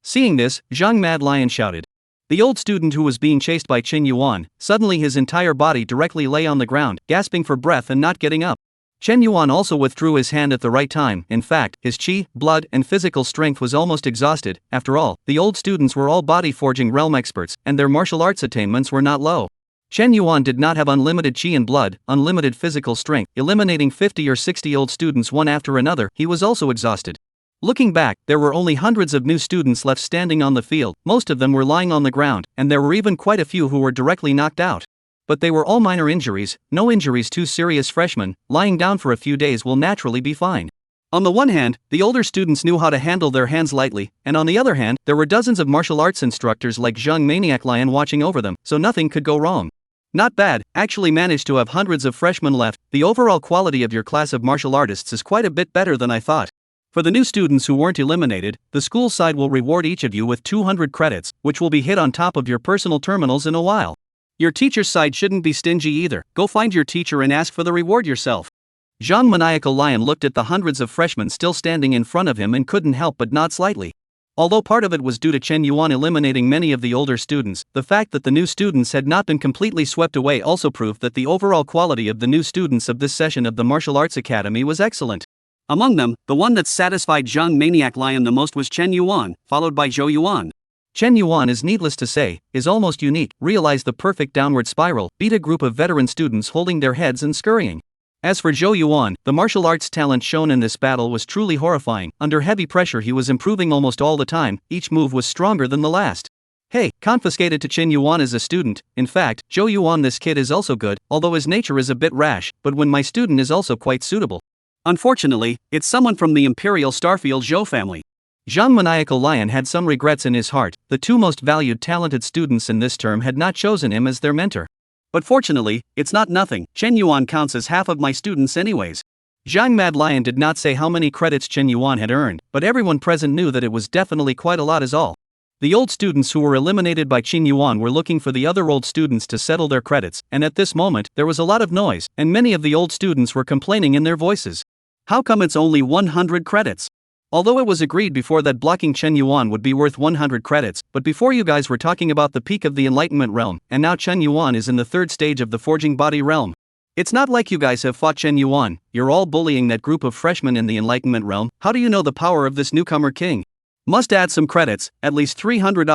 Seeing this, Zhang Mad Lion shouted. The old student who was being chased by Chen Yuan, suddenly his entire body directly lay on the ground, gasping for breath and not getting up. Chen Yuan also withdrew his hand at the right time, in fact, his qi, blood, and physical strength was almost exhausted. After all, the old students were all body forging realm experts, and their martial arts attainments were not low. Chen Yuan did not have unlimited qi and blood, unlimited physical strength, eliminating 50 or 60 old students one after another, he was also exhausted. Looking back, there were only hundreds of new students left standing on the field, most of them were lying on the ground, and there were even quite a few who were directly knocked out. But they were all minor injuries, no injuries too serious. Freshmen, lying down for a few days will naturally be fine. On the one hand, the older students knew how to handle their hands lightly, and on the other hand, there were dozens of martial arts instructors like Zhang Maniac Lion watching over them, so nothing could go wrong. Not bad, actually managed to have hundreds of freshmen left, the overall quality of your class of martial artists is quite a bit better than I thought. For the new students who weren't eliminated, the school side will reward each of you with 200 credits, which will be hit on top of your personal terminals in a while. Your teacher's side shouldn't be stingy either, go find your teacher and ask for the reward yourself. Zhang Maniacal Lion looked at the hundreds of freshmen still standing in front of him and couldn't help but nod slightly. Although part of it was due to Chen Yuan eliminating many of the older students, the fact that the new students had not been completely swept away also proved that the overall quality of the new students of this session of the Martial Arts Academy was excellent. Among them, the one that satisfied Zhang Maniac Lion the most was Chen Yuan, followed by Zhou Yuan. Chen Yuan is needless to say, is almost unique, realized the perfect downward spiral, beat a group of veteran students holding their heads and scurrying. As for Zhou Yuan, the martial arts talent shown in this battle was truly horrifying, under heavy pressure he was improving almost all the time, each move was stronger than the last. Hey, confiscated to Chen Yuan as a student, in fact, Zhou Yuan this kid is also good, although his nature is a bit rash, but when my student is also quite suitable. Unfortunately, it's someone from the Imperial Starfield Zhou family. Zhang Maniacal Lion had some regrets in his heart, the 2 most valued talented students in this term had not chosen him as their mentor. But fortunately, it's not nothing, Chen Yuan counts as half of my students anyways. Zhang Mad Lion did not say how many credits Chen Yuan had earned, but everyone present knew that it was definitely quite a lot is all. The old students who were eliminated by Chen Yuan were looking for the other old students to settle their credits, and at this moment, there was a lot of noise, and many of the old students were complaining in their voices. How come it's only 100 credits? Although it was agreed before that blocking Chen Yuan would be worth 100 credits, but before you guys were talking about the peak of the Enlightenment realm, and now Chen Yuan is in the 3rd stage of the Forging Body realm. It's not like you guys have fought Chen Yuan, you're all bullying that group of freshmen in the Enlightenment realm, how do you know the power of this newcomer king? Must add some credits, at least 300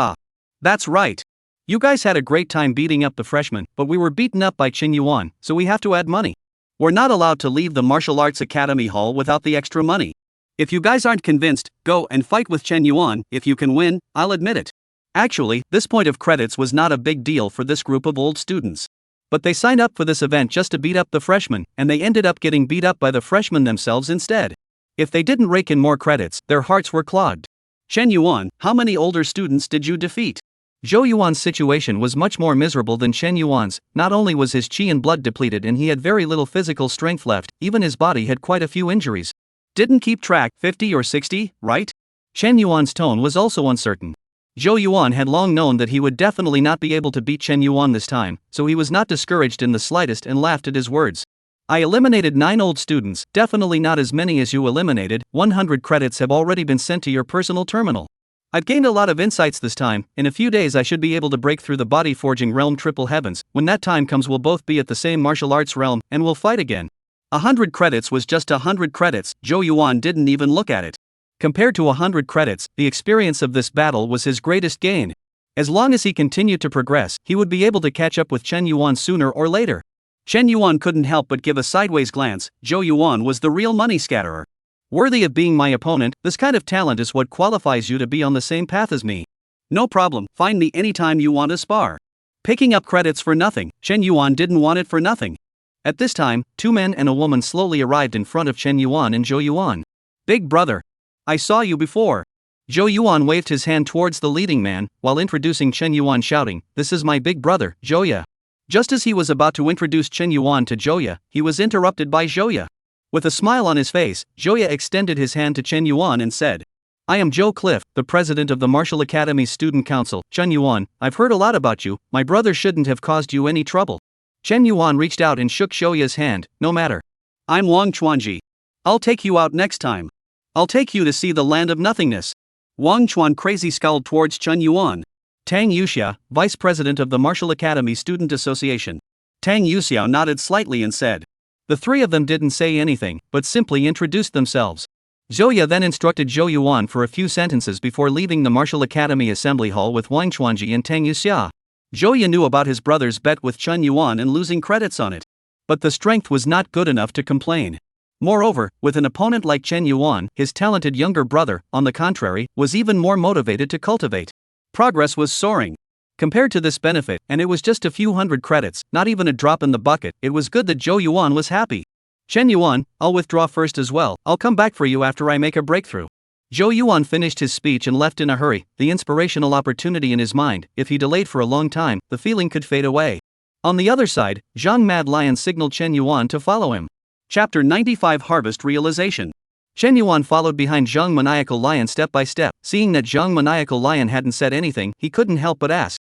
That's right. You guys had a great time beating up the freshmen, but we were beaten up by Chen Yuan, so we have to add money. We're not allowed to leave the Martial Arts Academy Hall without the extra money. If you guys aren't convinced, go and fight with Chen Yuan, if you can win, I'll admit it. Actually, this point of credits was not a big deal for this group of old students. But they signed up for this event just to beat up the freshmen, and they ended up getting beat up by the freshmen themselves instead. If they didn't rake in more credits, their hearts were clogged. Chen Yuan, how many older students did you defeat? Zhou Yuan's situation was much more miserable than Chen Yuan's, not only was his qi and blood depleted and he had very little physical strength left, even his body had quite a few injuries. Didn't keep track, 50 or 60, right? Chen Yuan's tone was also uncertain. Zhou Yuan had long known that he would definitely not be able to beat Chen Yuan this time, so he was not discouraged in the slightest and laughed at his words. I eliminated 9 old students, definitely not as many as you eliminated. 100 credits have already been sent to your personal terminal. I've gained a lot of insights this time. In a few days I should be able to break through the body forging realm triple heavens. When that time comes we'll both be at the same martial arts realm, and we'll fight again. 100 credits was just 100 credits, Zhou Yuan didn't even look at it. Compared to 100 credits, the experience of this battle was his greatest gain. As long as he continued to progress, he would be able to catch up with Chen Yuan sooner or later. Chen Yuan couldn't help but give a sideways glance. Zhou Yuan was the real money scatterer. Worthy of being my opponent, this kind of talent is what qualifies you to be on the same path as me. No problem, find me anytime you want to spar. Picking up credits for nothing, Chen Yuan didn't want it for nothing. At this time, 2 men and a woman slowly arrived in front of Chen Yuan and Zhou Yuan. Big brother. I saw you before. Zhou Yuan waved his hand towards the leading man, while introducing Chen Yuan shouting, "This is my big brother, Zhouya." Just as he was about to introduce Chen Yuan to Zhouya, he was interrupted by Zhouya. With a smile on his face, Zhouya extended his hand to Chen Yuan and said, "I am Zhou Cliff, the president of the Martial Academy's student council. Chen Yuan, I've heard a lot about you. My brother shouldn't have caused you any trouble." Chen Yuan reached out and shook Zhouya's hand. "No matter. I'm Wang Chuanji. I'll take you out next time. I'll take you to see the land of nothingness." Wang Chuan crazy scowled towards Chen Yuan. Tang Yuxiao, vice president of the Martial Academy Student Association. Tang Yuxiao nodded slightly and said. The 3 of them didn't say anything, but simply introduced themselves. Zhouya then instructed Zhou Yuan for a few sentences before leaving the Martial Academy Assembly Hall with Wang Chuanji and Tang Yuxiao. Zhouya knew about his brother's bet with Chen Yuan and losing credits on it. But the strength was not good enough to complain. Moreover, with an opponent like Chen Yuan, his talented younger brother, on the contrary, was even more motivated to cultivate. Progress was soaring. Compared to this benefit, and it was just a few hundred credits, not even a drop in the bucket, it was good that Zhou Yuan was happy. Chen Yuan, I'll withdraw first as well. I'll come back for you after I make a breakthrough. Zhou Yuan finished his speech and left in a hurry, the inspirational opportunity in his mind. If he delayed for a long time, the feeling could fade away. On the other side, Zhang Mad Lion signaled Chen Yuan to follow him. Chapter 95 Harvest Realization. Chen Yuan followed behind Zhang Maniacal Lion step by step. Seeing that Zhang Maniacal Lion hadn't said anything, he couldn't help but ask.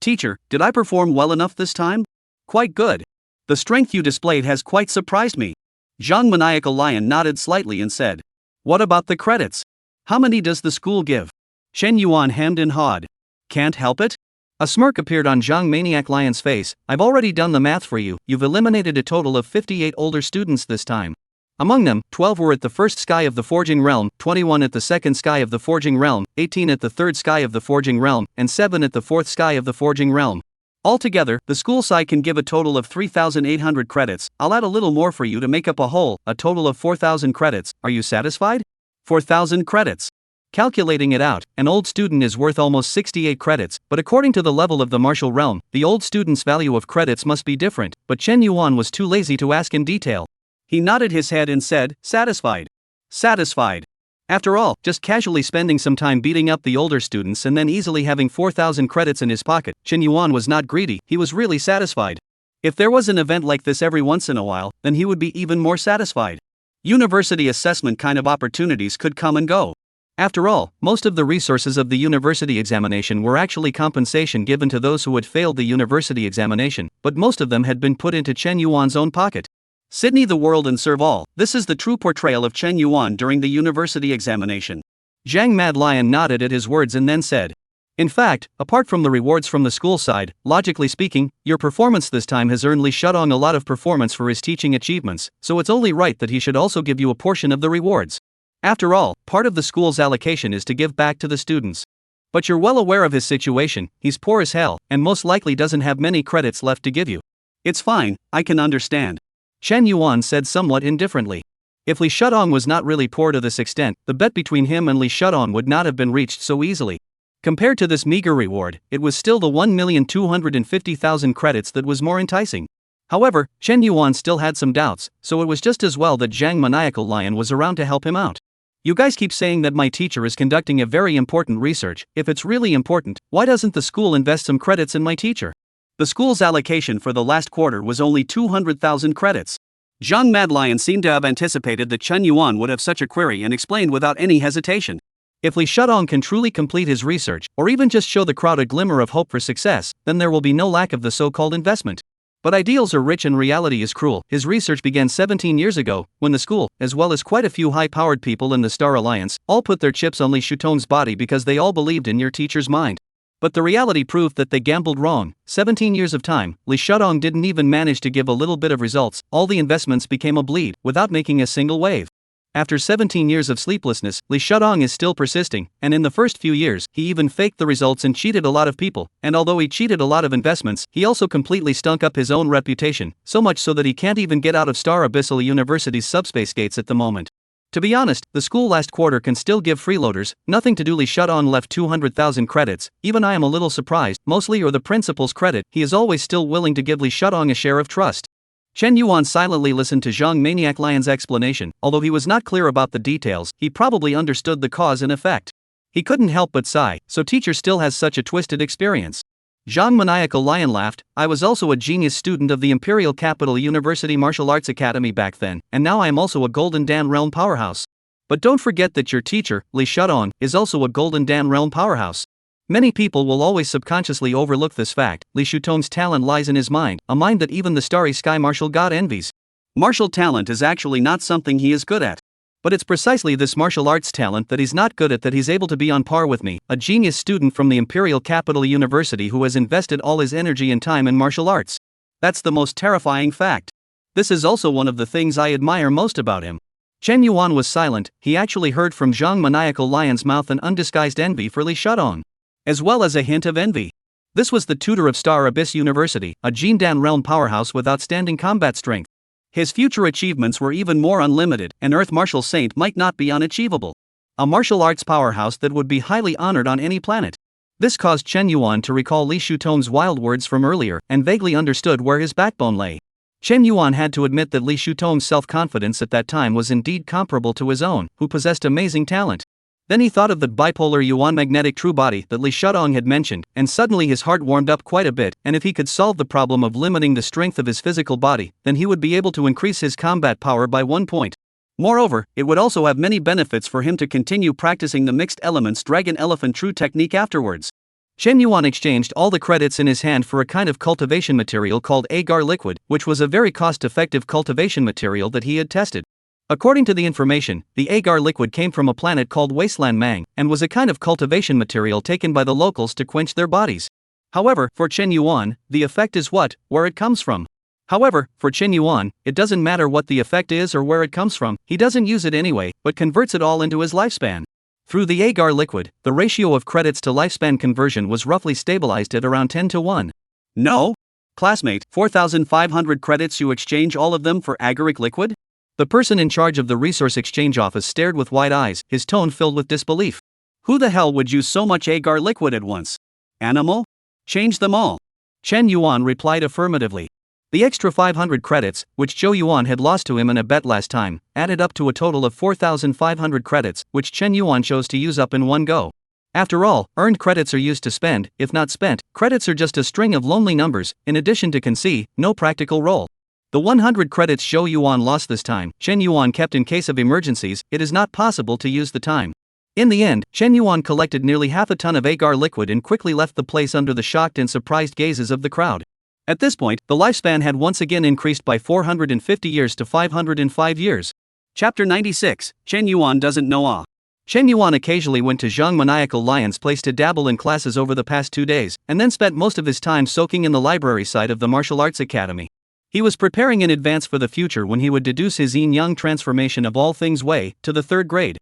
Teacher, did I perform well enough this time? Quite good. The strength you displayed has quite surprised me. Zhang Maniacal Lion nodded slightly and said. What about the credits? How many does the school give? Chen Yuan hemmed and hawed. Can't help it? A smirk appeared on Zhang Maniac Lion's face. I've already done the math for you. You've eliminated a total of 58 older students this time. Among them, 12 were at the first sky of the Forging Realm, 21 at the second sky of the Forging Realm, 18 at the third sky of the Forging Realm, and 7 at the fourth sky of the Forging Realm. Altogether, the school side can give a total of 3,800 credits. I'll add a little more for you to make up a whole, a total of 4,000 credits. Are you satisfied? 4,000 credits. Calculating it out, an old student is worth almost 68 credits, but according to the level of the martial realm, the old student's value of credits must be different, but Chen Yuan was too lazy to ask in detail. He nodded his head and said, satisfied. Satisfied. After all, just casually spending some time beating up the older students and then easily having 4,000 credits in his pocket, Chen Yuan was not greedy, he was really satisfied. If there was an event like this every once in a while, then he would be even more satisfied. University assessment kind of opportunities could come and go. After all, most of the resources of the university examination were actually compensation given to those who had failed the university examination, but most of them had been put into Chen Yuan's own pocket. Sydney the world and serve all, this is the true portrayal of Chen Yuan during the university examination. Zhang Mad Lion nodded at his words and then said. In fact, apart from the rewards from the school side, logically speaking, your performance this time has earned Li Shudong a lot of performance for his teaching achievements, so it's only right that he should also give you a portion of the rewards. After all, part of the school's allocation is to give back to the students. But you're well aware of his situation, he's poor as hell, and most likely doesn't have many credits left to give you. It's fine, I can understand. Chen Yuan said somewhat indifferently. If Li Shudong was not really poor to this extent, the bet between him and Li Shudong would not have been reached so easily. Compared to this meager reward, it was still the 1,250,000 credits that was more enticing. However, Chen Yuan still had some doubts, so it was just as well that Zhang Maniacal Lion was around to help him out. You guys keep saying that my teacher is conducting a very important research. If it's really important, why doesn't the school invest some credits in my teacher? The school's allocation for the last quarter was only 200,000 credits. Zhang Mad Lion seemed to have anticipated that Chen Yuan would have such a query and explained without any hesitation. If Li Shudong can truly complete his research, or even just show the crowd a glimmer of hope for success, then there will be no lack of the so-called investment. But ideals are rich and reality is cruel. His research began 17 years ago, when the school, as well as quite a few high-powered people in the Star Alliance, all put their chips on Li Shutong's body because they all believed in your teacher's mind. But the reality proved that they gambled wrong. 17 years of time, Li Shudong didn't even manage to give a little bit of results. All the investments became a bleed, without making a single wave. After 17 years of sleeplessness, Li Shudong is still persisting, and in the first few years, he even faked the results and cheated a lot of people. And although he cheated a lot of investments, he also completely stunk up his own reputation, so much so that he can't even get out of Star Abyssal University's subspace gates at the moment. To be honest, the school last quarter can still give freeloaders, nothing to do. Li Shudong left 200,000 credits. Even I am a little surprised, mostly or the principal's credit. He is always still willing to give Li Shudong a share of trust. Chen Yuan silently listened to Zhang Maniac Lion's explanation. Although he was not clear about the details, he probably understood the cause and effect. He couldn't help but sigh, so teacher still has such a twisted experience. Zhang Maniacal Lion laughed. I was also a genius student of the Imperial Capital University Martial Arts Academy back then, and now I am also a Golden Dan Realm powerhouse. But don't forget that your teacher, Li Shudong, is also a Golden Dan Realm powerhouse. Many people will always subconsciously overlook this fact. Li Shutong's talent lies in his mind, a mind that even the starry sky martial god envies. Martial talent is actually not something he is good at. But it's precisely this martial arts talent that he's not good at that he's able to be on par with me, a genius student from the Imperial Capital University who has invested all his energy and time in martial arts. That's the most terrifying fact. This is also one of the things I admire most about him. Chen Yuan was silent. He actually heard from Zhang Maniacal Lion's mouth an undisguised envy for Li Shudong, as well as a hint of envy. This was the tutor of Star Abyss University, a Jindan realm powerhouse with outstanding combat strength. His future achievements were even more unlimited. An Earth Martial Saint might not be unachievable. A martial arts powerhouse that would be highly honored on any planet. This caused Chen Yuan to recall Li Shutong's wild words from earlier, and vaguely understood where his backbone lay. Chen Yuan had to admit that Li Shutong's self-confidence at that time was indeed comparable to his own, who possessed amazing talent. Then he thought of the bipolar Yuan magnetic true body that Li Shudong had mentioned, and suddenly his heart warmed up quite a bit, and if he could solve the problem of limiting the strength of his physical body, then he would be able to increase his combat power by 1 point. Moreover, it would also have many benefits for him to continue practicing the mixed elements dragon elephant true technique afterwards. Chen Yuan exchanged all the credits in his hand for a kind of cultivation material called agar liquid, which was a very cost-effective cultivation material that he had tested. According to the information, the agar liquid came from a planet called Wasteland Mang, and was a kind of cultivation material taken by the locals to quench their bodies. However, for Chen Yuan, the effect is where it comes from. However, for Chen Yuan, it doesn't matter what the effect is or where it comes from, he doesn't use it anyway, but converts it all into his lifespan. Through the agar liquid, the ratio of credits to lifespan conversion was roughly stabilized at around 10 to 1. No? Classmate, 4,500 credits, you exchange all of them for agaric liquid? The person in charge of the resource exchange office stared with wide eyes, his tone filled with disbelief. Who the hell would use so much agar liquid at once? Animal? Change them all. Chen Yuan replied affirmatively. The extra 500 credits, which Zhou Yuan had lost to him in a bet last time, added up to a total of 4,500 credits, which Chen Yuan chose to use up in one go. After all, earned credits are used to spend. If not spent, credits are just a string of lonely numbers, in addition to no practical role. The 100 credits Zhou Yuan lost this time, Chen Yuan kept in case of emergencies. It is not possible to use the time. In the end, Chen Yuan collected nearly half a ton of agar liquid and quickly left the place under the shocked and surprised gazes of the crowd. At this point, the lifespan had once again increased by 450 years to 505 years. Chapter 96, Chen Yuan doesn't know awe. Chen Yuan occasionally went to Zhang Maniacal Lion's place to dabble in classes over the past 2 days, and then spent most of his time soaking in the library side of the Martial Arts Academy. He was preparing in advance for the future when he would deduce his yin-yang transformation of all things Wei to the 3rd grade.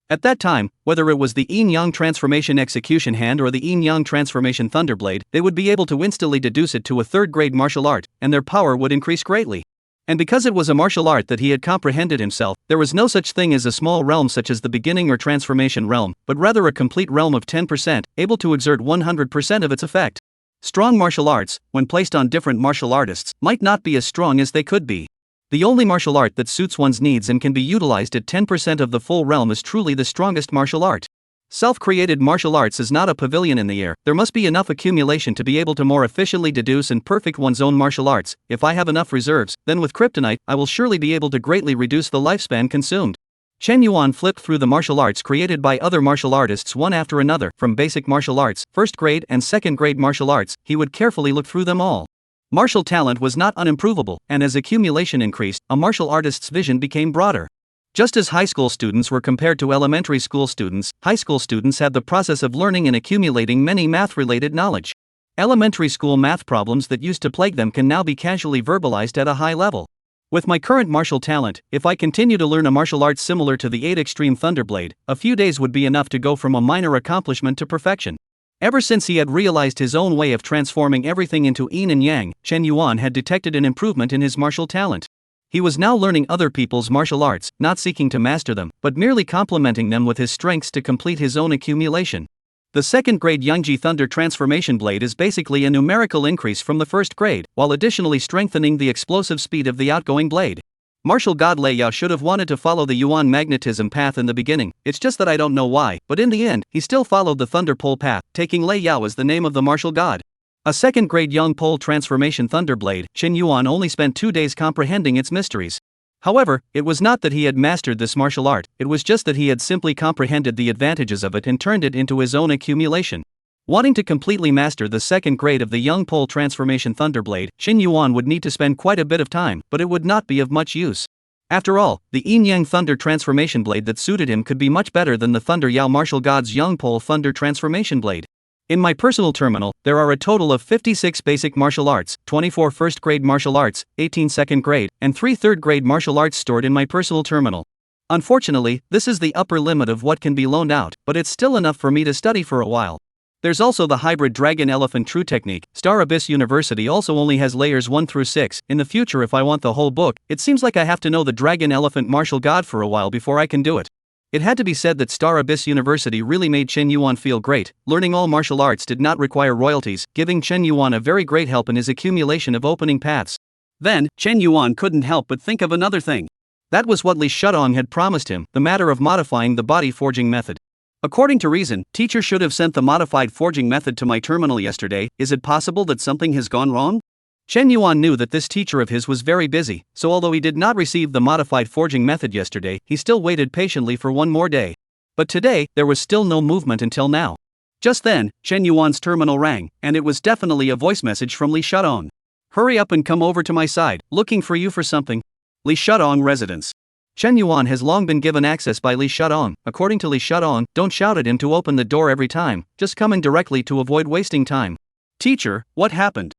At that time, whether it was the yin-yang transformation execution hand or the yin-yang transformation thunderblade, they would be able to instantly deduce it to a 3rd grade martial art, and their power would increase greatly. And because it was a martial art that he had comprehended himself, there was no such thing as a small realm such as the beginning or transformation realm, but rather a complete realm of 10%, able to exert 100% of its effect. Strong martial arts, when placed on different martial artists, might not be as strong as they could be. The only martial art that suits one's needs and can be utilized at 10% of the full realm is truly the strongest martial art. Self-created martial arts is not a pavilion in the air. There must be enough accumulation to be able to more efficiently deduce and perfect one's own martial arts. If I have enough reserves, then with kryptonite, I will surely be able to greatly reduce the lifespan consumed. Chen Yuan flipped through the martial arts created by other martial artists one after another, from basic martial arts, first grade and second grade martial arts. He would carefully look through them all. Martial talent was not unimprovable, and as accumulation increased, a martial artist's vision became broader. Just as high school students were compared to elementary school students, high school students had the process of learning and accumulating many math-related knowledge. Elementary school math problems that used to plague them can now be casually verbalized at a high level. With my current martial talent, if I continue to learn a martial art similar to the 8 Extreme Thunderblade, a few days would be enough to go from a minor accomplishment to perfection. Ever since he had realized his own way of transforming everything into yin and yang, Chen Yuan had detected an improvement in his martial talent. He was now learning other people's martial arts, not seeking to master them, but merely complementing them with his strengths to complete his own accumulation. The second grade Yangji Thunder Transformation Blade is basically a numerical increase from the first grade, while additionally strengthening the explosive speed of the outgoing blade. Martial God Lei Yao should have wanted to follow the Yuan magnetism path in the beginning, it's just that I don't know why, but in the end, he still followed the Thunder Pole path, taking Lei Yao as the name of the martial god. A second grade Young Pole Transformation Thunderblade, Chen Yuan only spent 2 days comprehending its mysteries. However, it was not that he had mastered this martial art, it was just that he had simply comprehended the advantages of it and turned it into his own accumulation. Wanting to completely master the second grade of the Young Pole Transformation Thunderblade, Chen Yuan would need to spend quite a bit of time, but it would not be of much use. After all, the Yin-Yang Thunder Transformation Blade that suited him could be much better than the Thunder Yao Martial God's Young Pole Thunder Transformation Blade. In my personal terminal, there are a total of 56 basic martial arts, 24 first grade martial arts, 18 second grade, and 3 third grade martial arts stored in my personal terminal. Unfortunately, this is the upper limit of what can be loaned out, but it's still enough for me to study for a while. There's also the hybrid Dragon Elephant True Technique. Star Abyss University also only has layers 1 through 6. In the future, if I want the whole book, it seems like I have to know the Dragon Elephant Martial God for a while before I can do it. It had to be said that Star Abyss University really made Chen Yuan feel great. Learning all martial arts did not require royalties, giving Chen Yuan a very great help in his accumulation of opening paths. Then, Chen Yuan couldn't help but think of another thing. That was what Li Shudong had promised him, the matter of modifying the body forging method. According to reason, teacher should have sent the modified forging method to my terminal yesterday. Is it possible that something has gone wrong? Chen Yuan knew that this teacher of his was very busy, so although he did not receive the modified forging method yesterday, he still waited patiently for one more day. But today, there was still no movement until now. Just then, Chen Yuan's terminal rang, and it was definitely a voice message from Li Shudong. Hurry up and come over to my side, looking for you for something. Li Shudong residence. Chen Yuan has long been given access by Li Shudong. According to Li Shudong, don't shout at him to open the door every time, just come in directly to avoid wasting time. Teacher, what happened?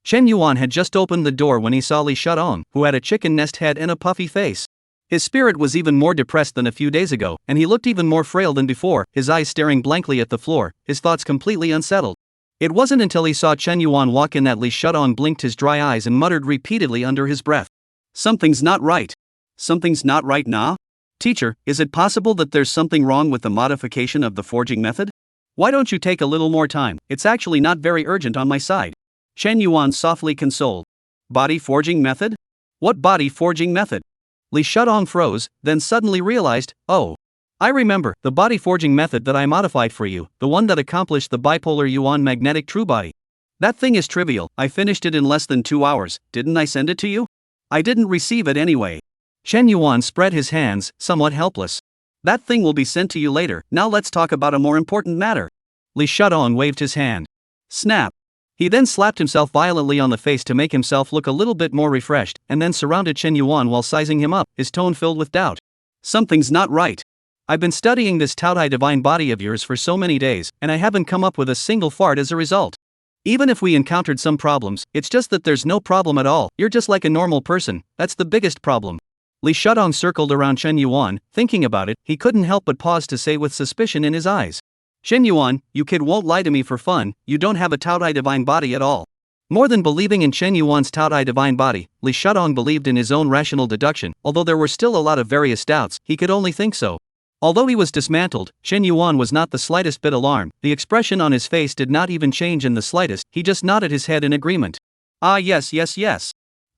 Chen Yuan had just opened the door when he saw Li Shudong, who had a chicken nest head and a puffy face. His spirit was even more depressed than a few days ago, and he looked even more frail than before, his eyes staring blankly at the floor, his thoughts completely unsettled. It wasn't until he saw Chen Yuan walk in that Li Shudong blinked his dry eyes and muttered repeatedly under his breath. Something's not right. Something's not right, nah? Teacher, is it possible that there's something wrong with the modification of the forging method? Why don't you take a little more time? It's actually not very urgent on my side. Chen Yuan softly consoled. Body forging method? What body forging method? Li Shudong froze, then suddenly realized, oh. I remember, the body forging method that I modified for you, the one that accomplished the bipolar Yuan magnetic true body. That thing is trivial, I finished it in less than 2 hours, didn't I send it to you? I didn't receive it anyway. Chen Yuan spread his hands, somewhat helpless. That thing will be sent to you later, now let's talk about a more important matter. Li Shudong waved his hand. Snap. He then slapped himself violently on the face to make himself look a little bit more refreshed, and then surrounded Chen Yuan while sizing him up, his tone filled with doubt. Something's not right. I've been studying this Taotai divine body of yours for so many days, and I haven't come up with a single fart as a result. Even if we encountered some problems, it's just that there's no problem at all, you're just like a normal person, that's the biggest problem. Li Shudong circled around Chen Yuan, thinking about it, he couldn't help but pause to say with suspicion in his eyes. Chen Yuan, you kid won't lie to me for fun, you don't have a Taotai divine body at all. More than believing in Chen Yuan's Taotai divine body, Li Shudong believed in his own rational deduction, although there were still a lot of various doubts, he could only think so. Although he was dismantled, Chen Yuan was not the slightest bit alarmed, the expression on his face did not even change in the slightest, he just nodded his head in agreement. Ah yes.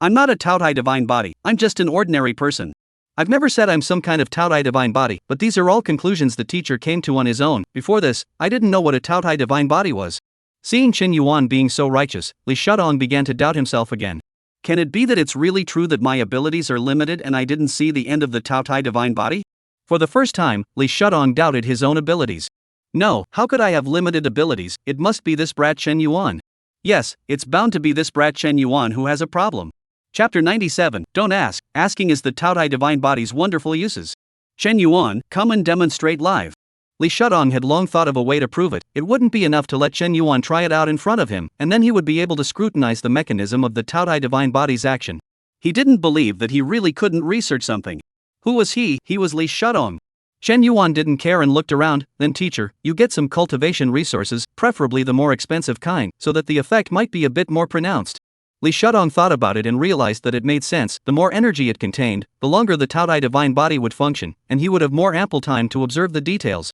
I'm not a Taotai divine body, I'm just an ordinary person. I've never said I'm some kind of Taotai divine body, but these are all conclusions the teacher came to on his own. Before this, I didn't know what a Taotai divine body was. Seeing Chen Yuan being so righteous, Li Shudong began to doubt himself again. Can it be that it's really true that my abilities are limited and I didn't see the end of the Taotai divine body? For the first time, Li Shudong doubted his own abilities. No, how could I have limited abilities? It must be this brat Chen Yuan. Yes, it's bound to be this brat Chen Yuan who has a problem. Chapter 97, Don't ask, asking is the Taotai divine body's wonderful uses. Chen Yuan, come and demonstrate live. Li Shudong had long thought of a way to prove it. It wouldn't be enough to let Chen Yuan try it out in front of him, and then he would be able to scrutinize the mechanism of the Taotai divine body's action. He didn't believe that he really couldn't research something. Who was he? He was Li Shudong. Chen Yuan didn't care and looked around. Then teacher, you get some cultivation resources, preferably the more expensive kind, so that the effect might be a bit more pronounced. Li Shudong thought about it and realized that it made sense. The more energy it contained, the longer the Taotai divine body would function, and he would have more ample time to observe the details.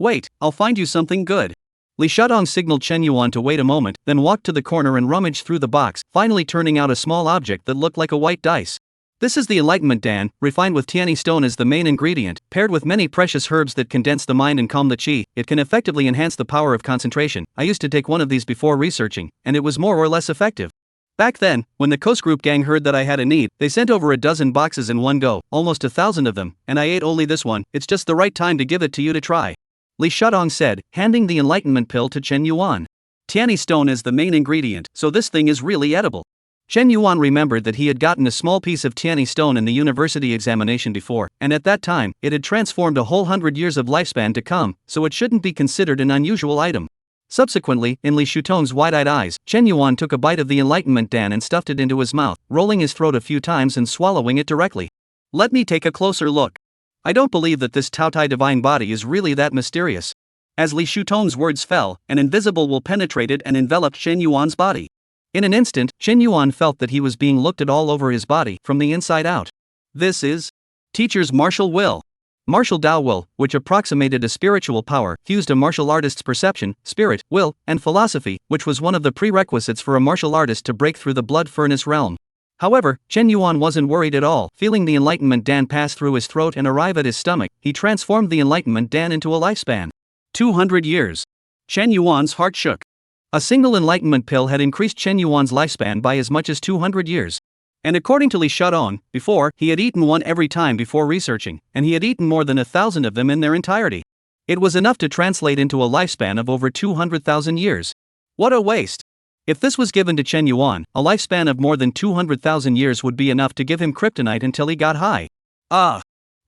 Wait, I'll find you something good. Li Shudong signaled Chen Yuan to wait a moment, then walked to the corner and rummaged through the box, finally turning out a small object that looked like a white dice. This is the Enlightenment Dan, refined with Tianyi stone as the main ingredient, paired with many precious herbs that condense the mind and calm the qi. It can effectively enhance the power of concentration. I used to take one of these before researching, and it was more or less effective. Back then, when the Coast Group gang heard that I had a need, they sent over a dozen boxes in one go, almost 1,000 of them, and I ate only this one. It's just the right time to give it to you to try. Li Shudong said, handing the Enlightenment pill to Chen Yuan. Tianyi stone is the main ingredient, so this thing is really edible. Chen Yuan remembered that he had gotten a small piece of Tianyi stone in the university examination before, and at that time, it had transformed a whole 100 years of lifespan to come, so it shouldn't be considered an unusual item. Subsequently, in Li Shudong's wide-eyed eyes, Chen Yuan took a bite of the Enlightenment Dan and stuffed it into his mouth, rolling his throat a few times and swallowing it directly. Let me take a closer look. I don't believe that this Taotai divine body is really that mysterious. As Li Shudong's words fell, an invisible will penetrated and enveloped Chen Yuan's body. In an instant, Chen Yuan felt that he was being looked at all over his body, from the inside out. This is teacher's martial will. Martial Dao will, which approximated a spiritual power, fused a martial artist's perception, spirit, will, and philosophy, which was one of the prerequisites for a martial artist to break through the blood furnace realm. However, Chen Yuan wasn't worried at all. Feeling the Enlightenment Dan pass through his throat and arrive at his stomach, he transformed the Enlightenment Dan into a lifespan. 200 years. Chen Yuan's heart shook. A single Enlightenment pill had increased Chen Yuan's lifespan by as much as 200 years. And according to Li Shudong, before, he had eaten one every time before researching, and he had eaten more than 1,000 of them in their entirety. It was enough to translate into a lifespan of over 200,000 years. What a waste! If this was given to Chen Yuan, a lifespan of more than 200,000 years would be enough to give him kryptonite until he got high.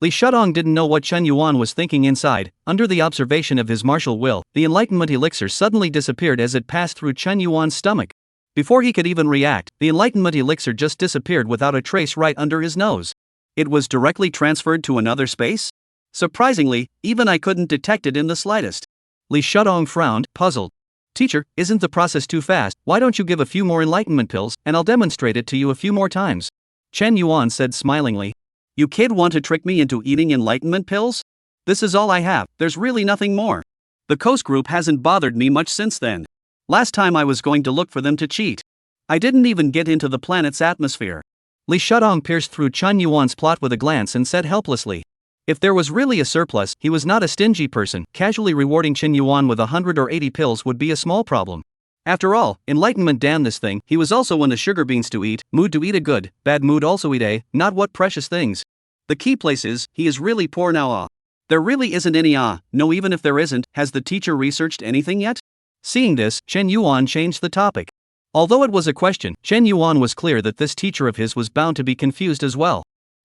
Li Shudong didn't know what Chen Yuan was thinking inside. Under the observation of his martial will, the Enlightenment elixir suddenly disappeared as it passed through Chen Yuan's stomach. Before he could even react, the Enlightenment elixir just disappeared without a trace right under his nose. It was directly transferred to another space? Surprisingly, even I couldn't detect it in the slightest. Li Shudong frowned, puzzled. Teacher, isn't the process too fast? Why don't you give a few more Enlightenment pills, and I'll demonstrate it to you a few more times? Chen Yuan said smilingly. You kid want to trick me into eating Enlightenment pills? This is all I have, there's really nothing more. The Coast Group hasn't bothered me much since then. Last time I was going to look for them to cheat. I didn't even get into the planet's atmosphere. Li Shudong pierced through Chen Yuan's plot with a glance and said helplessly. If there was really a surplus, he was not a stingy person. Casually rewarding Chen Yuan with 100 or 80 pills would be a small problem. After all, Enlightenment damn this thing. He was also in the sugar beans to eat, mood to eat a good, bad mood also eat a, not what precious things. The key place is, he is really poor now. There really isn't any no, even if there isn't, has the teacher researched anything yet? Seeing this, Chen Yuan changed the topic. Although it was a question, Chen Yuan was clear that this teacher of his was bound to be confused as well.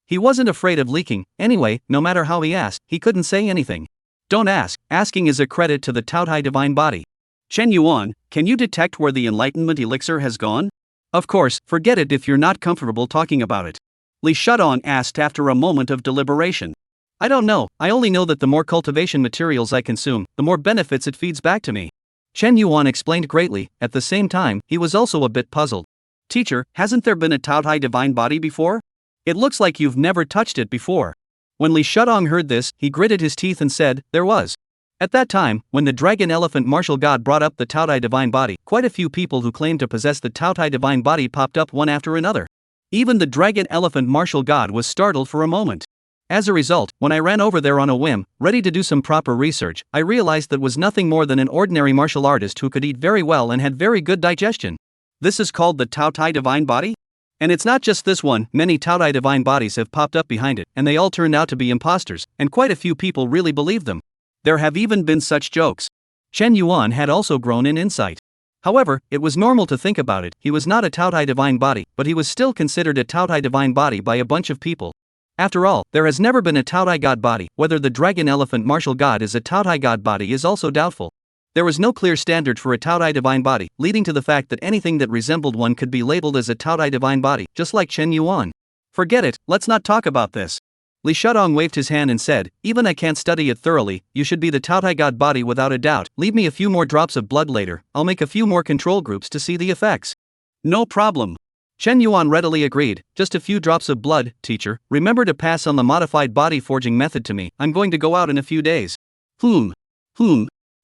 He wasn't afraid of leaking. Anyway, no matter how he asked, he couldn't say anything. Don't ask. Asking is a credit to the Taotai divine body. Chen Yuan, can you detect where the Enlightenment elixir has gone? Of course, forget it if you're not comfortable talking about it. Li Shudong asked after a moment of deliberation. I don't know, I only know that the more cultivation materials I consume, the more benefits it feeds back to me. Chen Yuan explained greatly. At the same time, he was also a bit puzzled. Teacher, hasn't there been a Taotai divine body before? It looks like you've never touched it before. When Li Shudong heard this, he gritted his teeth and said, there was. At that time, when the dragon elephant martial god brought up the Taotai divine body, quite a few people who claimed to possess the Taotai divine body popped up one after another. Even the dragon elephant martial god was startled for a moment. As a result, when I ran over there on a whim, ready to do some proper research, I realized that was nothing more than an ordinary martial artist who could eat very well and had very good digestion. This is called the Taotai divine body? And it's not just this one, many Taodai divine bodies have popped up behind it, and they all turned out to be imposters, and quite a few people really believe them. There have even been such jokes. Chen Yuan had also grown in insight. However, it was normal to think about it. He was not a Taodai divine body, but he was still considered a Taodai divine body by a bunch of people. After all, there has never been a Taodai god body. Whether the dragon elephant martial god is a Taodai god body is also doubtful. There was no clear standard for a Taodai divine body, leading to the fact that anything that resembled one could be labeled as a Taodai divine body, just like Chen Yuan. Forget it, let's not talk about this. Li Shudong waved his hand and said, even I can't study it thoroughly, you should be the Taodai god body without a doubt. Leave me a few more drops of blood later, I'll make a few more control groups to see the effects. No problem. Chen Yuan readily agreed, just a few drops of blood, teacher, remember to pass on the modified body forging method to me, I'm going to go out in a few days.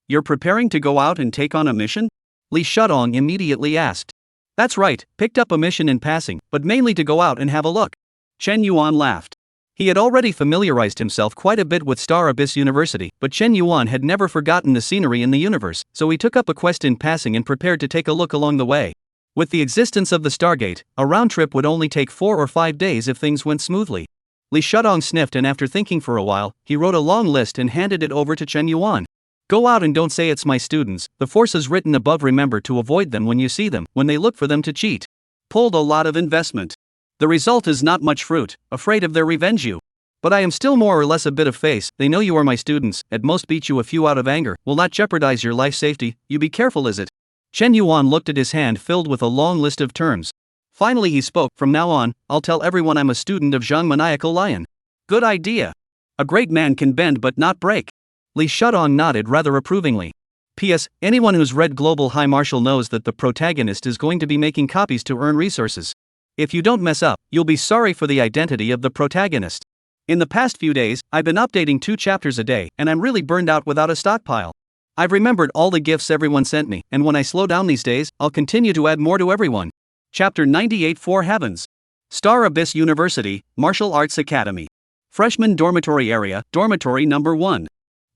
You're preparing to go out and take on a mission? Li Shudong immediately asked. That's right, picked up a mission in passing, but mainly to go out and have a look. Chen Yuan laughed. He had already familiarized himself quite a bit with Star Abyss University, but Chen Yuan had never forgotten the scenery in the universe, so he took up a quest in passing and prepared to take a look along the way. With the existence of the Stargate, a round trip would only take 4 or 5 days if things went smoothly. Li Shudong sniffed, and after thinking for a while, he wrote a long list and handed it over to Chen Yuan. Go out and don't say it's my students, the forces written above, remember to avoid them when you see them, when they look for them to cheat. Pulled a lot of investment. The result is not much fruit, afraid of their revenge you. But I am still more or less a bit of face, they know you are my students, at most beat you a few out of anger, will not jeopardize your life safety, you be careful is it? Chen Yuan looked at his hand filled with a long list of terms. Finally he spoke, from now on, I'll tell everyone I'm a student of Zhang Maniacal Lion. Good idea. A great man can bend but not break. Li Shudong nodded rather approvingly. P.S. Anyone who's read Global High Martial knows that the protagonist is going to be making copies to earn resources. If you don't mess up, you'll be sorry for the identity of the protagonist. In the past few days, I've been updating 2 chapters a day, and I'm really burned out without a stockpile. I've remembered all the gifts everyone sent me, and when I slow down these days, I'll continue to add more to everyone. Chapter 98 4 Heavens. Star Abyss University, Martial Arts Academy. Freshman Dormitory Area, Dormitory Number 1.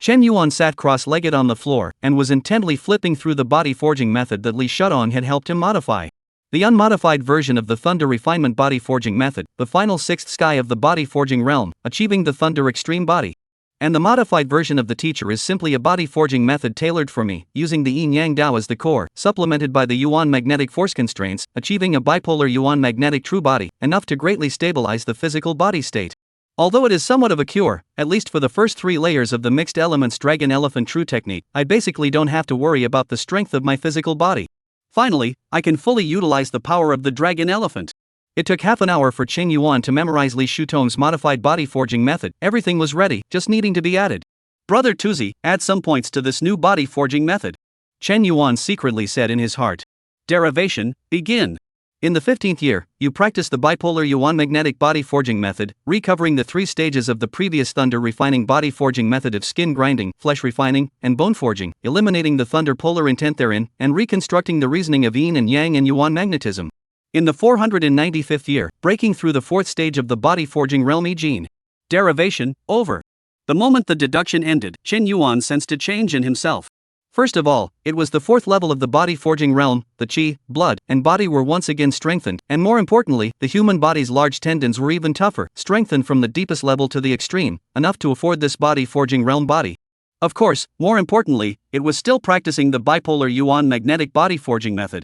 Chen Yuan sat cross-legged on the floor, and was intently flipping through the body forging method that Li Shudong had helped him modify. The unmodified version of the Thunder Refinement Body Forging Method, the final 6th sky of the body forging realm, achieving the Thunder Extreme Body. And the modified version of the teacher is simply a body forging method tailored for me, using the Yin Yang Dao as the core, supplemented by the Yuan magnetic force constraints, achieving a bipolar Yuan magnetic true body, enough to greatly stabilize the physical body state. Although it is somewhat of a cure, at least for the first 3 layers of the mixed elements Dragon Elephant True technique, I basically don't have to worry about the strength of my physical body. Finally, I can fully utilize the power of the Dragon Elephant. It took half an hour for Chen Yuan to memorize Li Shudong's modified body forging method. Everything was ready, just needing to be added. Brother Tuzi, add some points to this new body forging method. Chen Yuan secretly said in his heart. Derivation, begin. In the 15th year, you practice the bipolar Yuan magnetic body forging method, recovering the 3 stages of the previous thunder refining body forging method of skin grinding, flesh refining, and bone forging, eliminating the thunder polar intent therein, and reconstructing the reasoning of yin and yang and Yuan magnetism. In the 495th year, breaking through the 4th stage of the body forging realm Gene. Derivation, over. The moment the deduction ended, Chen Yuan sensed a change in himself. First of all, it was the 4th level of the body forging realm, the qi, blood, and body were once again strengthened, and more importantly, the human body's large tendons were even tougher, strengthened from the deepest level to the extreme, enough to afford this body forging realm body. Of course, more importantly, it was still practicing the bipolar Yuan magnetic body forging method.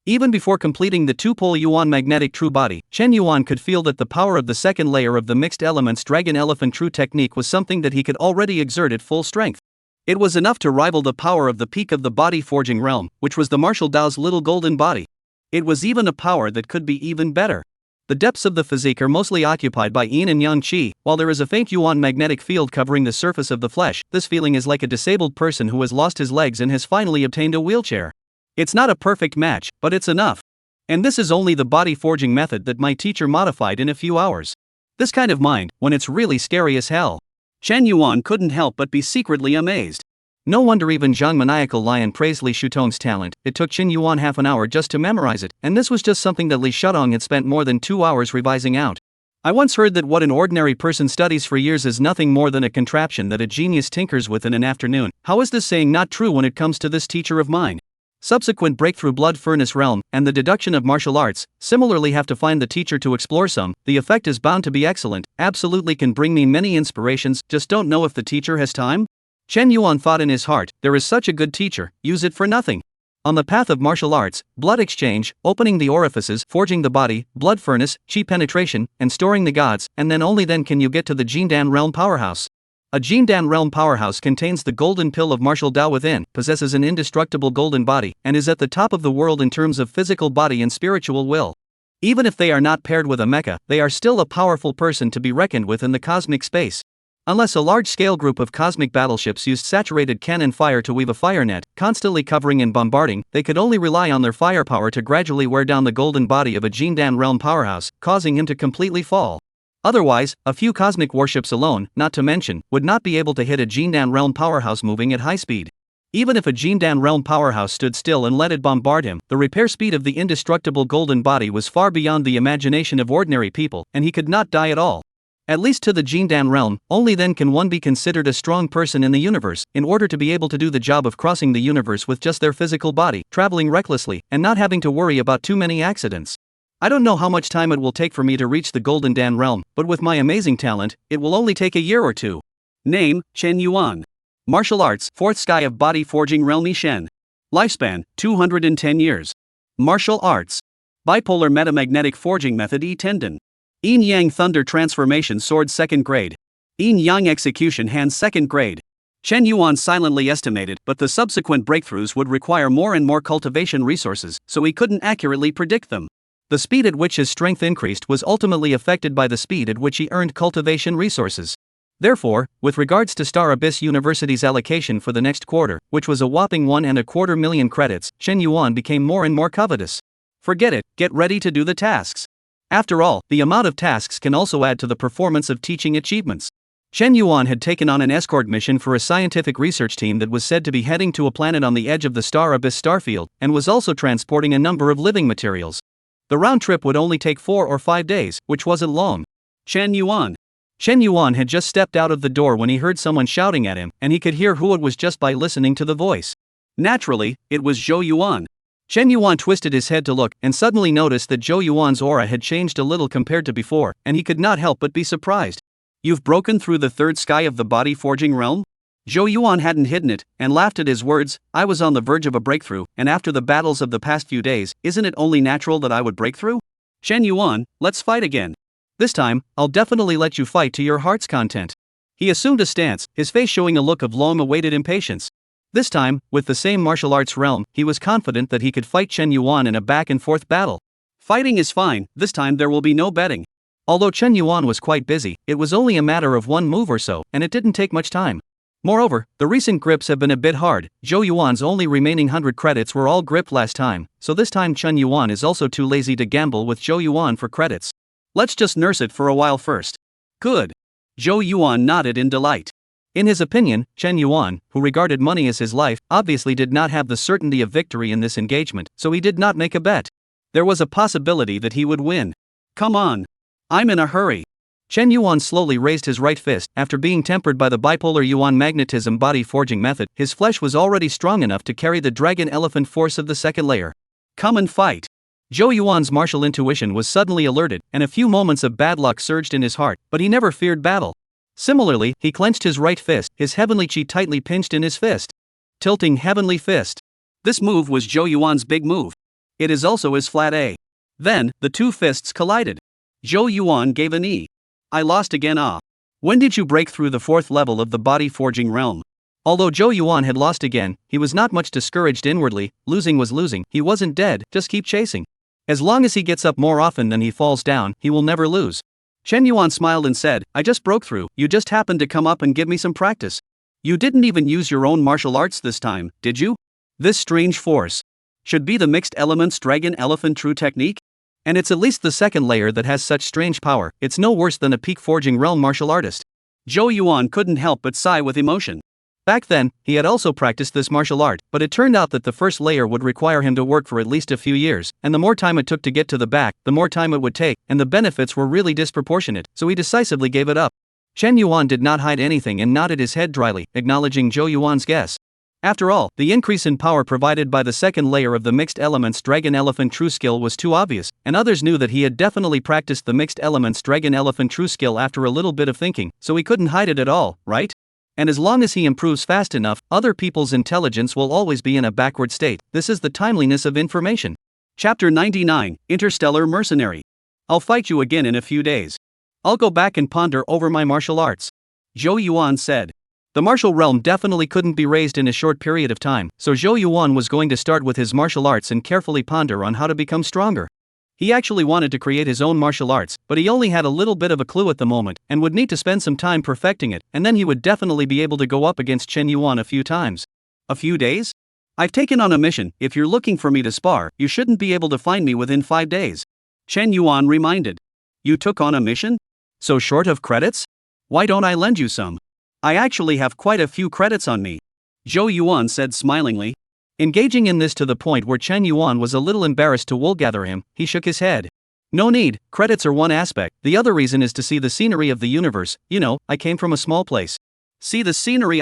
Even before completing the 2-pole Yuan magnetic true body, Chen Yuan could feel that the power of the 2nd layer of the mixed elements Dragon Elephant True technique was something that he could already exert at full strength. It was enough to rival the power of the peak of the body forging realm, which was the martial Dao's little golden body. It was even a power that could be even better. The depths of the physique are mostly occupied by yin and yang qi, while there is a faint Yuan magnetic field covering the surface of the flesh. This feeling is like a disabled person who has lost his legs and has finally obtained a wheelchair. It's not a perfect match, but it's enough. And this is only the body forging method that my teacher modified in a few hours. This kind of mind, when it's really scary as hell. Chen Yuan couldn't help but be secretly amazed. No wonder even Zhang Maniacal Lion praised Li Shudong's talent. It took Chen Yuan half an hour just to memorize it, and this was just something that Li Shudong had spent more than 2 hours revising out. I once heard that what an ordinary person studies for years is nothing more than a contraption that a genius tinkers with in an afternoon. How is this saying not true when it comes to this teacher of mine? Subsequent breakthrough blood furnace realm, and the deduction of martial arts, similarly have to find the teacher to explore some. The effect is bound to be excellent, absolutely can bring me many inspirations, just don't know if the teacher has time? Chen Yuan thought in his heart, there is such a good teacher, use it for nothing. On the path of martial arts, blood exchange, opening the orifices, forging the body, blood furnace, chi penetration, and storing the gods, and then only then can you get to the Jindan realm powerhouse. A Jindan realm powerhouse contains the golden pill of martial Tao within, possesses an indestructible golden body, and is at the top of the world in terms of physical body and spiritual will. Even if they are not paired with a mecha, they are still a powerful person to be reckoned with in the cosmic space. Unless a large-scale group of cosmic battleships used saturated cannon fire to weave a fire net, constantly covering and bombarding, they could only rely on their firepower to gradually wear down the golden body of a Jindan realm powerhouse, causing him to completely fall. Otherwise, a few cosmic warships alone, not to mention, would not be able to hit a Jindan realm powerhouse moving at high speed. Even if a Jindan realm powerhouse stood still and let it bombard him, the repair speed of the indestructible golden body was far beyond the imagination of ordinary people, and he could not die at all. At least to the Jindan realm, only then can one be considered a strong person in the universe, in order to be able to do the job of crossing the universe with just their physical body, traveling recklessly, and not having to worry about too many accidents. I don't know how much time it will take for me to reach the Golden Dan realm, but with my amazing talent, it will only take a year or two. Name, Chen Yuan. Martial arts, 4th sky of body forging realm Ishen. Lifespan, 210 years. Martial arts. Bipolar metamagnetic forging method tendon. Yin Yang thunder transformation sword 2nd grade. Yin Yang execution hand 2nd grade. Chen Yuan silently estimated, but the subsequent breakthroughs would require more and more cultivation resources, so he couldn't accurately predict them. The speed at which his strength increased was ultimately affected by the speed at which he earned cultivation resources. Therefore, with regards to Star Abyss University's allocation for the next quarter, which was a whopping 1.25 million credits, Chen Yuan became more and more covetous. Forget it, get ready to do the tasks. After all, the amount of tasks can also add to the performance of teaching achievements. Chen Yuan had taken on an escort mission for a scientific research team that was said to be heading to a planet on the edge of the Star Abyss starfield, and was also transporting a number of living materials. The round trip would only take 4 or 5 days, which wasn't long. Chen Yuan had just stepped out of the door when he heard someone shouting at him, and he could hear who it was just by listening to the voice. Naturally, it was Zhou Yuan. Chen Yuan twisted his head to look, and suddenly noticed that Zhou Yuan's aura had changed a little compared to before, and he could not help but be surprised. You've broken through the 3rd sky of the body forging realm? Zhou Yuan hadn't hidden it, and laughed at his words. I was on the verge of a breakthrough, and after the battles of the past few days, isn't it only natural that I would break through? Chen Yuan, let's fight again. This time, I'll definitely let you fight to your heart's content. He assumed a stance, his face showing a look of long-awaited impatience. This time, with the same martial arts realm, he was confident that he could fight Chen Yuan in a back-and-forth battle. Fighting is fine, this time there will be no betting. Although Chen Yuan was quite busy, it was only a matter of one move or so, and it didn't take much time. Moreover, the recent grips have been a bit hard. Zhou Yuan's only remaining 100 credits were all gripped last time, so this time Chen Yuan is also too lazy to gamble with Zhou Yuan for credits. Let's just nurse it for a while first. Good. Zhou Yuan nodded in delight. In his opinion, Chen Yuan, who regarded money as his life, obviously did not have the certainty of victory in this engagement, so he did not make a bet. There was a possibility that he would win. Come on. I'm in a hurry. Chen Yuan slowly raised his right fist. After being tempered by the bipolar Yuan magnetism body forging method, his flesh was already strong enough to carry the dragon elephant force of the 2nd layer. Come and fight. Zhou Yuan's martial intuition was suddenly alerted, and a few moments of bad luck surged in his heart, but he never feared battle. Similarly, he clenched his right fist, his heavenly chi tightly pinched in his fist. Tilting heavenly fist. This move was Zhou Yuan's big move. It is also his flat A. Then, the two fists collided. Zhou Yuan gave a knee. I lost again. When did you break through the 4th level of the body forging realm? Although Zhou Yuan had lost again, he was not much discouraged inwardly. Losing was losing, he wasn't dead, just keep chasing. As long as he gets up more often than he falls down, he will never lose. Chen Yuan smiled and said, I just broke through, you just happened to come up and give me some practice. You didn't even use your own martial arts this time, did you? This strange force should be the mixed elements dragon elephant true technique? And it's at least the 2nd layer that has such strange power. It's no worse than a peak forging realm martial artist. Zhou Yuan couldn't help but sigh with emotion. Back then, he had also practiced this martial art, but it turned out that the 1st layer would require him to work for at least a few years, and the more time it took to get to the back, the more time it would take, and the benefits were really disproportionate, so he decisively gave it up. Chen Yuan did not hide anything and nodded his head dryly, acknowledging Zhou Yuan's guess. After all, the increase in power provided by the second layer of the mixed elements Dragon Elephant True Skill was too obvious, and others knew that he had definitely practiced the mixed elements Dragon Elephant True Skill after a little bit of thinking, so he couldn't hide it at all, right? And as long as he improves fast enough, other people's intelligence will always be in a backward state. This is the timeliness of information. Chapter 99, Interstellar Mercenary. I'll fight you again in a few days. I'll go back and ponder over my martial arts. Zhou Yuan said. The martial realm definitely couldn't be raised in a short period of time, so Zhou Yuan was going to start with his martial arts and carefully ponder on how to become stronger. He actually wanted to create his own martial arts, but he only had a little bit of a clue at the moment, and would need to spend some time perfecting it, and then he would definitely be able to go up against Chen Yuan a few times. A few days? I've taken on a mission. If you're looking for me to spar, you shouldn't be able to find me within 5 days. Chen Yuan reminded. You took on a mission? So short of credits? Why don't I lend you some? I actually have quite a few credits on me. Zhou Yuan said smilingly. Engaging in this to the point where Chen Yuan was a little embarrassed to woolgather him, he shook his head. No need, credits are one aspect, the other reason is to see the scenery of the universe. I came from a small place. See the scenery?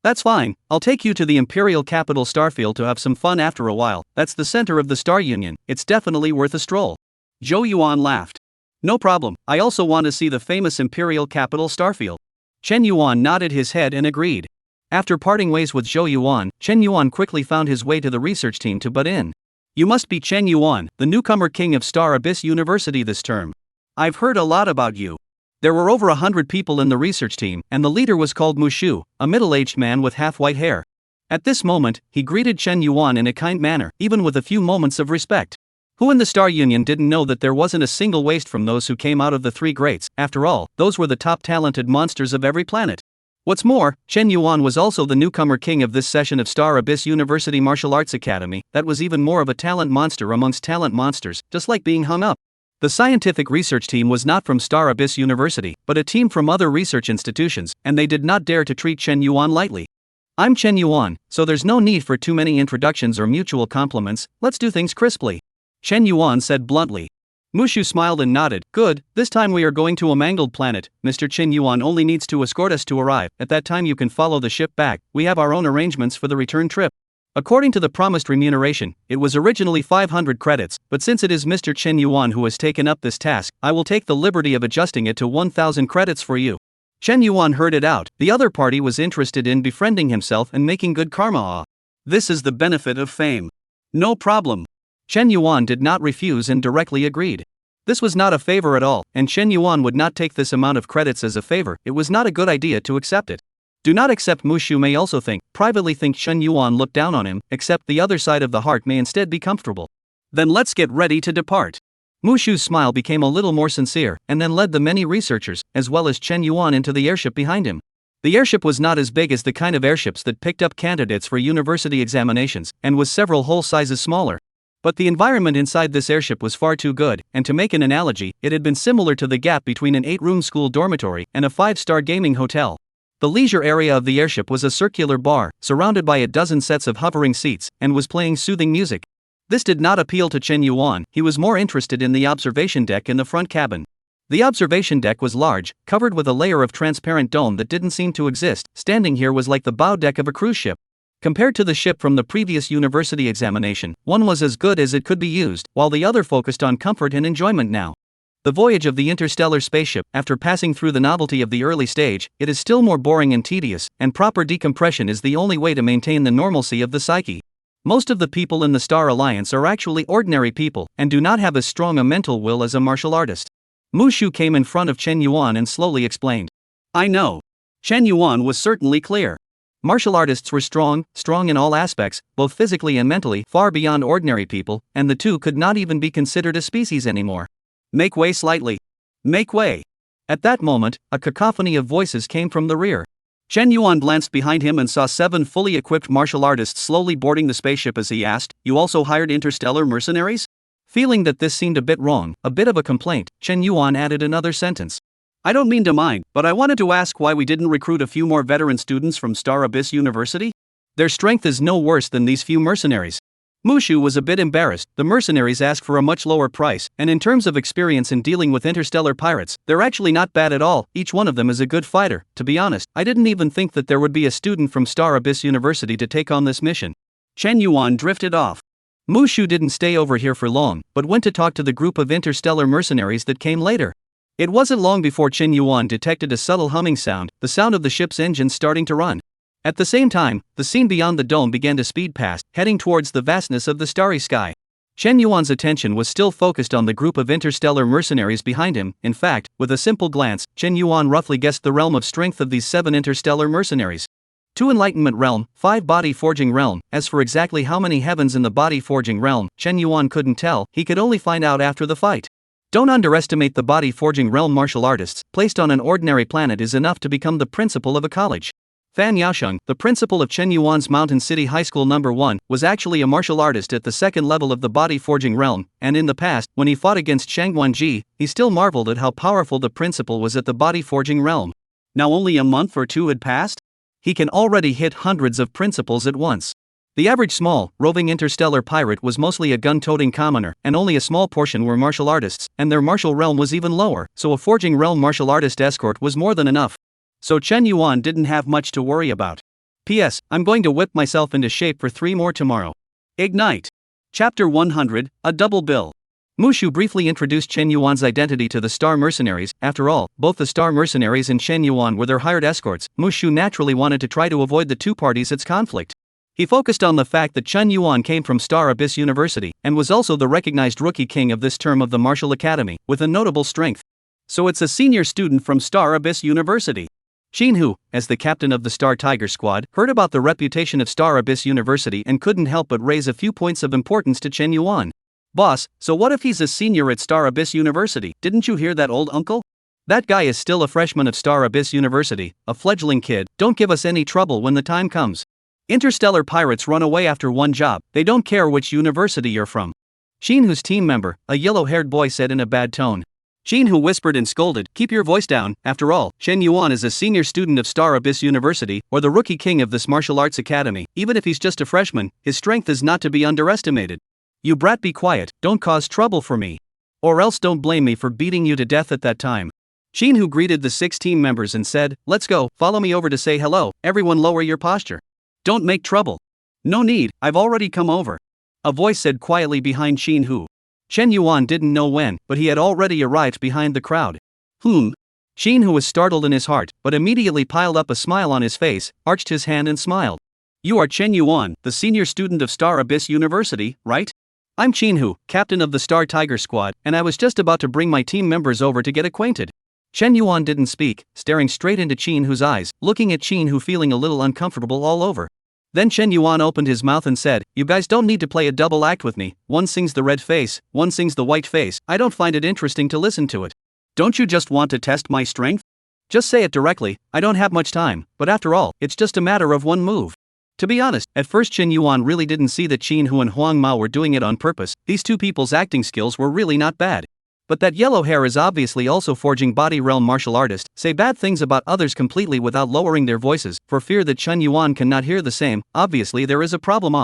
That's fine, I'll take you to the Imperial Capital Starfield to have some fun after a while. That's the center of the Star Union, it's definitely worth a stroll. Zhou Yuan laughed. No problem, I also want to see the famous Imperial Capital Starfield. Chen Yuan nodded his head and agreed. After parting ways with Zhou Yuan, Chen Yuan quickly found his way to the research team to butt in. You must be Chen Yuan, the newcomer king of Star Abyss University this term. I've heard a lot about you. There were over 100 people in the research team, and the leader was called Mushu, a middle-aged man with half-white hair. At this moment, he greeted Chen Yuan in a kind manner, even with a few moments of respect. Who in the Star Union didn't know that there wasn't a single waste from those who came out of the three greats? After all, those were the top talented monsters of every planet. What's more, Chen Yuan was also the newcomer king of this session of Star Abyss University Martial Arts Academy. That was even more of a talent monster amongst talent monsters, just like being hung up. The scientific research team was not from Star Abyss University, but a team from other research institutions, and they did not dare to treat Chen Yuan lightly. I'm Chen Yuan, so there's no need for too many introductions or mutual compliments. Let's do things crisply. Chen Yuan said bluntly. Mushu smiled and nodded. Good, this time we are going to a mangled planet. Mr. Chen Yuan only needs to escort us to arrive. At that time you can follow the ship back. We have our own arrangements for the return trip. According to the promised remuneration, it was originally 500 credits, but since it is Mr. Chen Yuan who has taken up this task, I will take the liberty of adjusting it to 1,000 credits for you. Chen Yuan heard it out. The other party was interested in befriending himself and making good karma. This is the benefit of fame. No problem. Chen Yuan did not refuse and directly agreed. This was not a favor at all, and Chen Yuan would not take this amount of credits as a favor. It was not a good idea to accept it. Do not accept. Mushu may also privately think Chen Yuan looked down on him, except the other side of the heart may instead be comfortable. Then let's get ready to depart. Mushu's smile became a little more sincere, and then led the many researchers, as well as Chen Yuan, into the airship behind him. The airship was not as big as the kind of airships that picked up candidates for university examinations, and was several whole sizes smaller. But the environment inside this airship was far too good, and to make an analogy, it had been similar to the gap between an 8-room school dormitory and a 5-star gaming hotel. The leisure area of the airship was a circular bar, surrounded by a dozen sets of hovering seats, and was playing soothing music. This did not appeal to Chen Yuan. He was more interested in the observation deck in the front cabin. The observation deck was large, covered with a layer of transparent dome that didn't seem to exist. Standing here was like the bow deck of a cruise ship. Compared to the ship from the previous university examination, one was as good as it could be used, while the other focused on comfort and enjoyment now. The voyage of the interstellar spaceship, after passing through the novelty of the early stage, it is still more boring and tedious, and proper decompression is the only way to maintain the normalcy of the psyche. Most of the people in the Star Alliance are actually ordinary people, and do not have as strong a mental will as a martial artist. Mushu came in front of Chen Yuan and slowly explained. I know. Chen Yuan was certainly clear. Martial artists were strong in all aspects, both physically and mentally, far beyond ordinary people, and the two could not even be considered a species anymore. Make way slightly. Make way. At that moment, a cacophony of voices came from the rear. Chen Yuan glanced behind him and saw 7 fully equipped martial artists slowly boarding the spaceship as he asked, You also hired interstellar mercenaries? Feeling that this seemed a bit wrong, a bit of a complaint, Chen Yuan added another sentence. I don't mean to mind, but I wanted to ask why we didn't recruit a few more veteran students from Star Abyss University? Their strength is no worse than these few mercenaries. Mushu was a bit embarrassed. The mercenaries ask for a much lower price, and in terms of experience in dealing with interstellar pirates, they're actually not bad at all. Each one of them is a good fighter. To be honest, I didn't even think that there would be a student from Star Abyss University to take on this mission. Chen Yuan drifted off. Mushu didn't stay over here for long, but went to talk to the group of interstellar mercenaries that came later. It wasn't long before Chen Yuan detected a subtle humming sound, the sound of the ship's engine starting to run. At the same time, the scene beyond the dome began to speed past, heading towards the vastness of the starry sky. Chen Yuan's attention was still focused on the group of interstellar mercenaries behind him. In fact, with a simple glance, Chen Yuan roughly guessed the realm of strength of these 7 interstellar mercenaries. 2 Enlightenment realm, 5 Body Forging realm. As for exactly how many heavens in the Body Forging realm, Chen Yuan couldn't tell, he could only find out after the fight. Don't underestimate the Body Forging realm martial artists. Placed on an ordinary planet is enough to become the principal of a college. Fan Yaosheng, the principal of Chen Yuan's Mountain City High School No. 1, was actually a martial artist at the 2nd level of the Body Forging realm, and in the past, when he fought against Shang Guanji, he still marveled at how powerful the principal was at the Body Forging realm. Now only a month or 2 had passed? He can already hit hundreds of principals at once. The average small, roving interstellar pirate was mostly a gun-toting commoner, and only a small portion were martial artists, and their martial realm was even lower, so a forging realm martial artist escort was more than enough. So Chen Yuan didn't have much to worry about. P.S. I'm going to whip myself into shape for 3 more tomorrow. Ignite. Chapter 100, A Double Bill. Mushu briefly introduced Chen Yuan's identity to the Star Mercenaries. After all, both the Star Mercenaries and Chen Yuan were their hired escorts. Mushu naturally wanted to try to avoid the 2 parties at conflict. He focused on the fact that Chen Yuan came from Star Abyss University, and was also the recognized rookie king of this term of the Martial Academy, with a notable strength. So it's a senior student from Star Abyss University. Xinhu, as the captain of the Star Tiger Squad, heard about the reputation of Star Abyss University and couldn't help but raise a few points of importance to Chen Yuan. Boss, so what if he's a senior at Star Abyss University? Didn't you hear that, old uncle? That guy is still a freshman at Star Abyss University, a fledgling kid. Don't give us any trouble when the time comes. Interstellar pirates run away after one job, they don't care which university you're from. Xinhu's team member, a yellow-haired boy, said in a bad tone. Xinhu whispered and scolded, keep your voice down. After all, Chen Yuan is a senior student of Star Abyss University, or the rookie king of this martial arts academy. Even if he's just a freshman, his strength is not to be underestimated. You brat, be quiet, don't cause trouble for me. Or else don't blame me for beating you to death at that time. Xinhu greeted the 6 team members and said, let's go, follow me over to say hello. Everyone lower your posture. Don't make trouble. No need, I've already come over. A voice said quietly behind Xinhu. Chen Yuan didn't know when, but he had already arrived behind the crowd. Xinhu was startled in his heart, but immediately piled up a smile on his face, arched his hand and smiled. You are Chen Yuan, the senior student of Star Abyss University, right? I'm Xinhu, captain of the Star Tiger Squad, and I was just about to bring my team members over to get acquainted. Chen Yuan didn't speak, staring straight into Xinhu's eyes, looking at Xinhu feeling a little uncomfortable all over. Then Chen Yuan opened his mouth and said, you guys don't need to play a double act with me. One sings the red face, one sings the white face. I don't find it interesting to listen to it. Don't you just want to test my strength? Just say it directly. I don't have much time, but after all, it's just a matter of one move. To be honest, at first Chen Yuan really didn't see that Xinhu and Huang Mao were doing it on purpose. These 2 people's acting skills were really not bad. But that yellow hair is obviously also forging body realm martial artist, say bad things about others completely without lowering their voices, for fear that Chen Yuan cannot hear the same. Obviously there is a problem.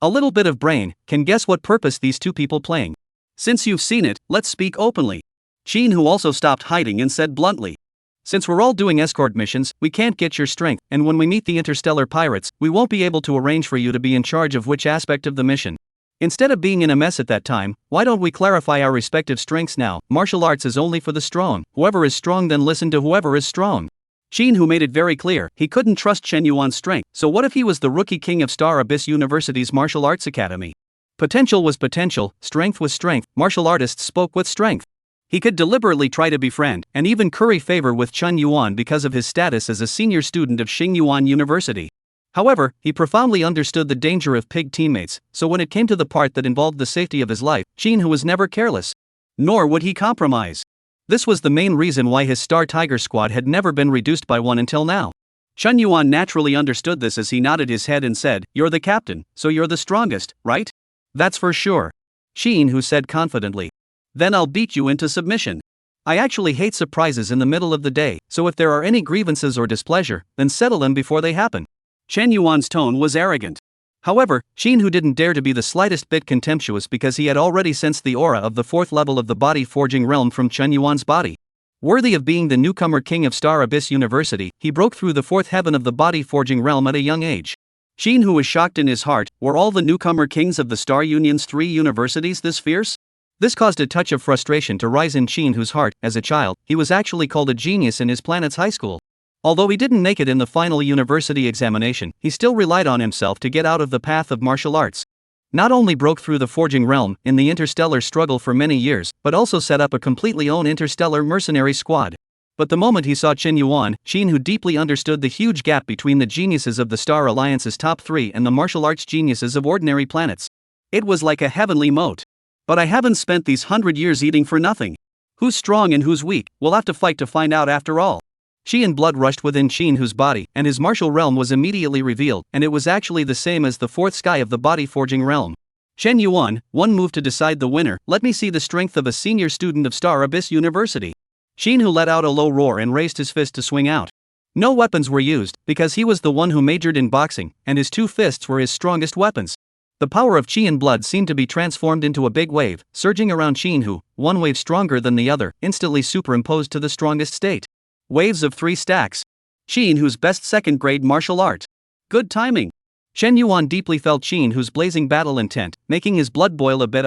A little bit of brain, can guess what purpose these 2 people playing. Since you've seen it, let's speak openly. Xinhu also stopped hiding and said bluntly. Since we're all doing escort missions, we can't get your strength, and when we meet the interstellar pirates, we won't be able to arrange for you to be in charge of which aspect of the mission. Instead of being in a mess at that time, why don't we clarify our respective strengths now? Martial arts is only for the strong. Whoever is strong then listen to whoever is strong. Xinhu made it very clear, he couldn't trust Chen Yuan's strength, so what if he was the rookie king of Star Abyss University's Martial Arts Academy? Potential was potential, strength was strength, martial artists spoke with strength. He could deliberately try to befriend, and even curry favor with Chen Yuan because of his status as a senior student of Xingyuan University. However, he profoundly understood the danger of pig teammates, so when it came to the part that involved the safety of his life, Xinhu was never careless. Nor would he compromise. This was the main reason why his Star Tiger Squad had never been reduced by 1 until now. Chen Yuan naturally understood this as he nodded his head and said, you're the captain, so you're the strongest, right? That's for sure. Xinhu said confidently. Then I'll beat you into submission. I actually hate surprises in the middle of the day, so if there are any grievances or displeasure, then settle them before they happen. Chen Yuan's tone was arrogant. However, Shinhu didn't dare to be the slightest bit contemptuous because he had already sensed the aura of the fourth level of the body forging realm from Chen Yuan's body. Worthy of being the newcomer king of Star Abyss University, he broke through the fourth heaven of the body forging realm at a young age. Shinhu was shocked in his heart. Were all the newcomer kings of the Star Union's 3 universities this fierce? This caused a touch of frustration to rise in Shinhu's heart. As a child, he was actually called a genius in his planet's high school. Although he didn't make it in the final university examination, he still relied on himself to get out of the path of martial arts. Not only broke through the forging realm in the interstellar struggle for many years, but also set up a completely own interstellar mercenary squad. But the moment he saw Chen Yuan, Shinhu deeply understood the huge gap between the geniuses of the Star Alliance's top 3 and the martial arts geniuses of ordinary planets. It was like a heavenly moat. But I haven't spent these 100 years eating for nothing. Who's strong and who's weak? We'll have to fight to find out after all. Qi and blood rushed within Shinhu's body, and his martial realm was immediately revealed, and it was actually the same as the fourth sky of the body forging realm. Chen Yuan, one move to decide the winner. Let me see the strength of a senior student of Star Abyss University. Shinhu let out a low roar and raised his fist to swing out. No weapons were used, because he was the one who majored in boxing, and his 2 fists were his strongest weapons. The power of Qi and blood seemed to be transformed into a big wave, surging around Shinhu, one wave stronger than the other, instantly superimposed to the strongest state. Waves of 3 stacks. Shinhu's best second-grade martial art. Good timing. Chen Yuan deeply felt Shinhu's blazing battle intent, making his blood boil a bit.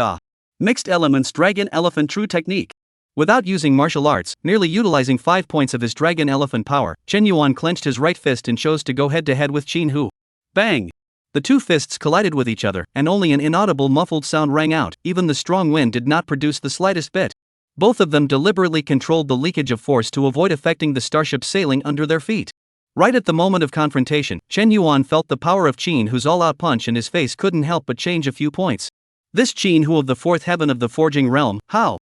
Mixed elements dragon elephant true technique. Without using martial arts, merely utilizing 5 points of his dragon elephant power, Chen Yuan clenched his right fist and chose to go head-to-head with Shinhu. Bang! The 2 fists collided with each other, and only an inaudible muffled sound rang out. Even the strong wind did not produce the slightest bit. Both of them deliberately controlled the leakage of force to avoid affecting the starship sailing under their feet. Right at the moment of confrontation, Chen Yuan felt the power of Shinhu's all-out punch and his face couldn't help but change a few points. This Shinhu of the fourth heaven of the forging realm, how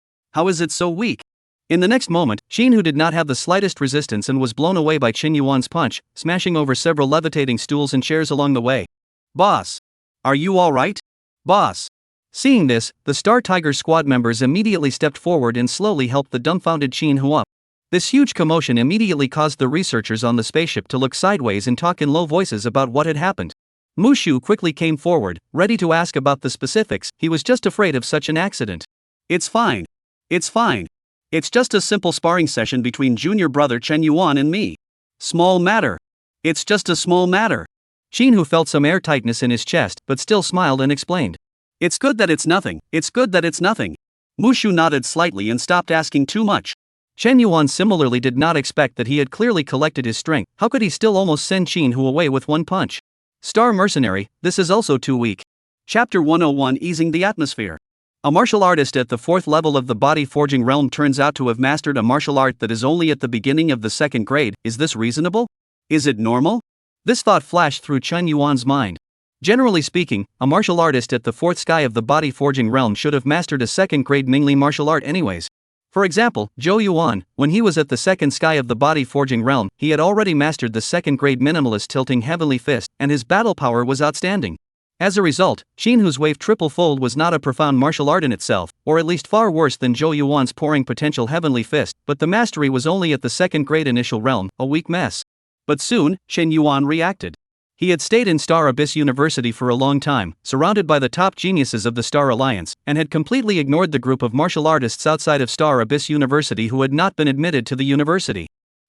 is it so weak? In the next moment, Shinhu did not have the slightest resistance and was blown away by Chen Yuan's punch, smashing over several levitating stools and chairs along the way. Boss! Are you alright? Boss! Seeing this, the Star Tiger squad members immediately stepped forward and slowly helped the dumbfounded Shinhu up. This huge commotion immediately caused the researchers on the spaceship to look sideways and talk in low voices about what had happened. Mushu quickly came forward, ready to ask about the specifics. He was just afraid of such an accident. It's fine. It's fine. It's just a simple sparring session between junior brother Chen Yuan and me. Small matter. It's just a small matter. Shinhu felt some air tightness in his chest, but still smiled and explained. It's good that it's nothing. It's good that it's nothing. Mushu nodded slightly and stopped asking too much. Chen Yuan similarly did not expect that he had clearly collected his strength. How could he still almost send Shinhu away with one punch? Star Mercenary, this is also too weak. Chapter 101 Easing the Atmosphere. A martial artist at the 4th level of the body forging realm turns out to have mastered a martial art that is only at the beginning of the 2nd grade. Is this reasonable? Is it normal? This thought flashed through Chen Yuan's mind. Generally speaking, a martial artist at the 4th sky of the body forging realm should have mastered a 2nd grade Mingli martial art anyways. For example, Zhou Yuan, when he was at the 2nd sky of the body forging realm, he had already mastered the 2nd grade minimalist tilting heavenly fist, and his battle power was outstanding. As a result, Shinhu's wave triple fold was not a profound martial art in itself, or at least far worse than Zhou Yuan's pouring potential heavenly fist, but the mastery was only at the 2nd grade initial realm, a weak mess. But soon, Chen Yuan reacted. He had stayed in Star Abyss University for a long time, surrounded by the top geniuses of the Star Alliance, and had completely ignored the group of martial artists outside of Star Abyss University who had not been admitted to the university.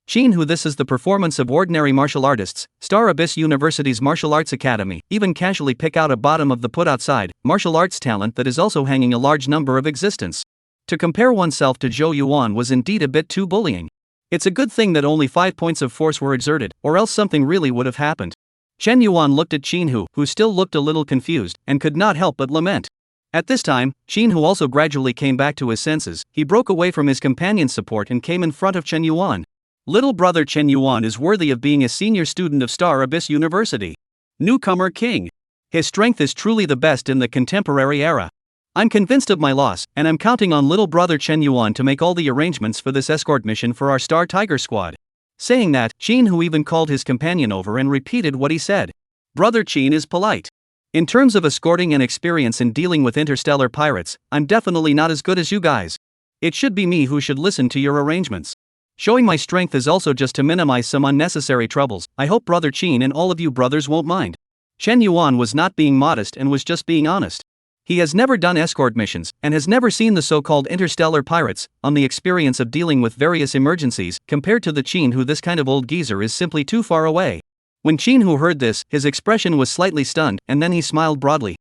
Shinhu, this is the performance of ordinary martial artists. Star Abyss University's Martial Arts Academy even casually pick out a bottom of the put outside martial arts talent that is also hanging a large number of existence. To compare oneself to Zhou Yuan was indeed a bit too bullying. It's a good thing that only 5 points of force were exerted, or else something really would have happened. Chen Yuan looked at Shinhu, who still looked a little confused, and could not help but lament. At this time, Shinhu also gradually came back to his senses. He broke away from his companion's support and came in front of Chen Yuan. Little brother Chen Yuan is worthy of being a senior student of Star Abyss University. Newcomer king. His strength is truly the best in the contemporary era. I'm convinced of my loss, and I'm counting on little brother Chen Yuan to make all the arrangements for this escort mission for our Star Tiger squad. Saying that, Shinhu even called his companion over and repeated what he said. Brother Chen is polite. In terms of escorting and experience in dealing with interstellar pirates, I'm definitely not as good as you guys. It should be me who should listen to your arrangements. Showing my strength is also just to minimize some unnecessary troubles. I hope Brother Chen and all of you brothers won't mind. Chen Yuan was not being modest and was just being honest. He has never done escort missions, and has never seen the so-called interstellar pirates, on the experience of dealing with various emergencies, compared to the Qin who this kind of old geezer is simply too far away. When Qin who heard this, his expression was slightly stunned, and then he smiled broadly.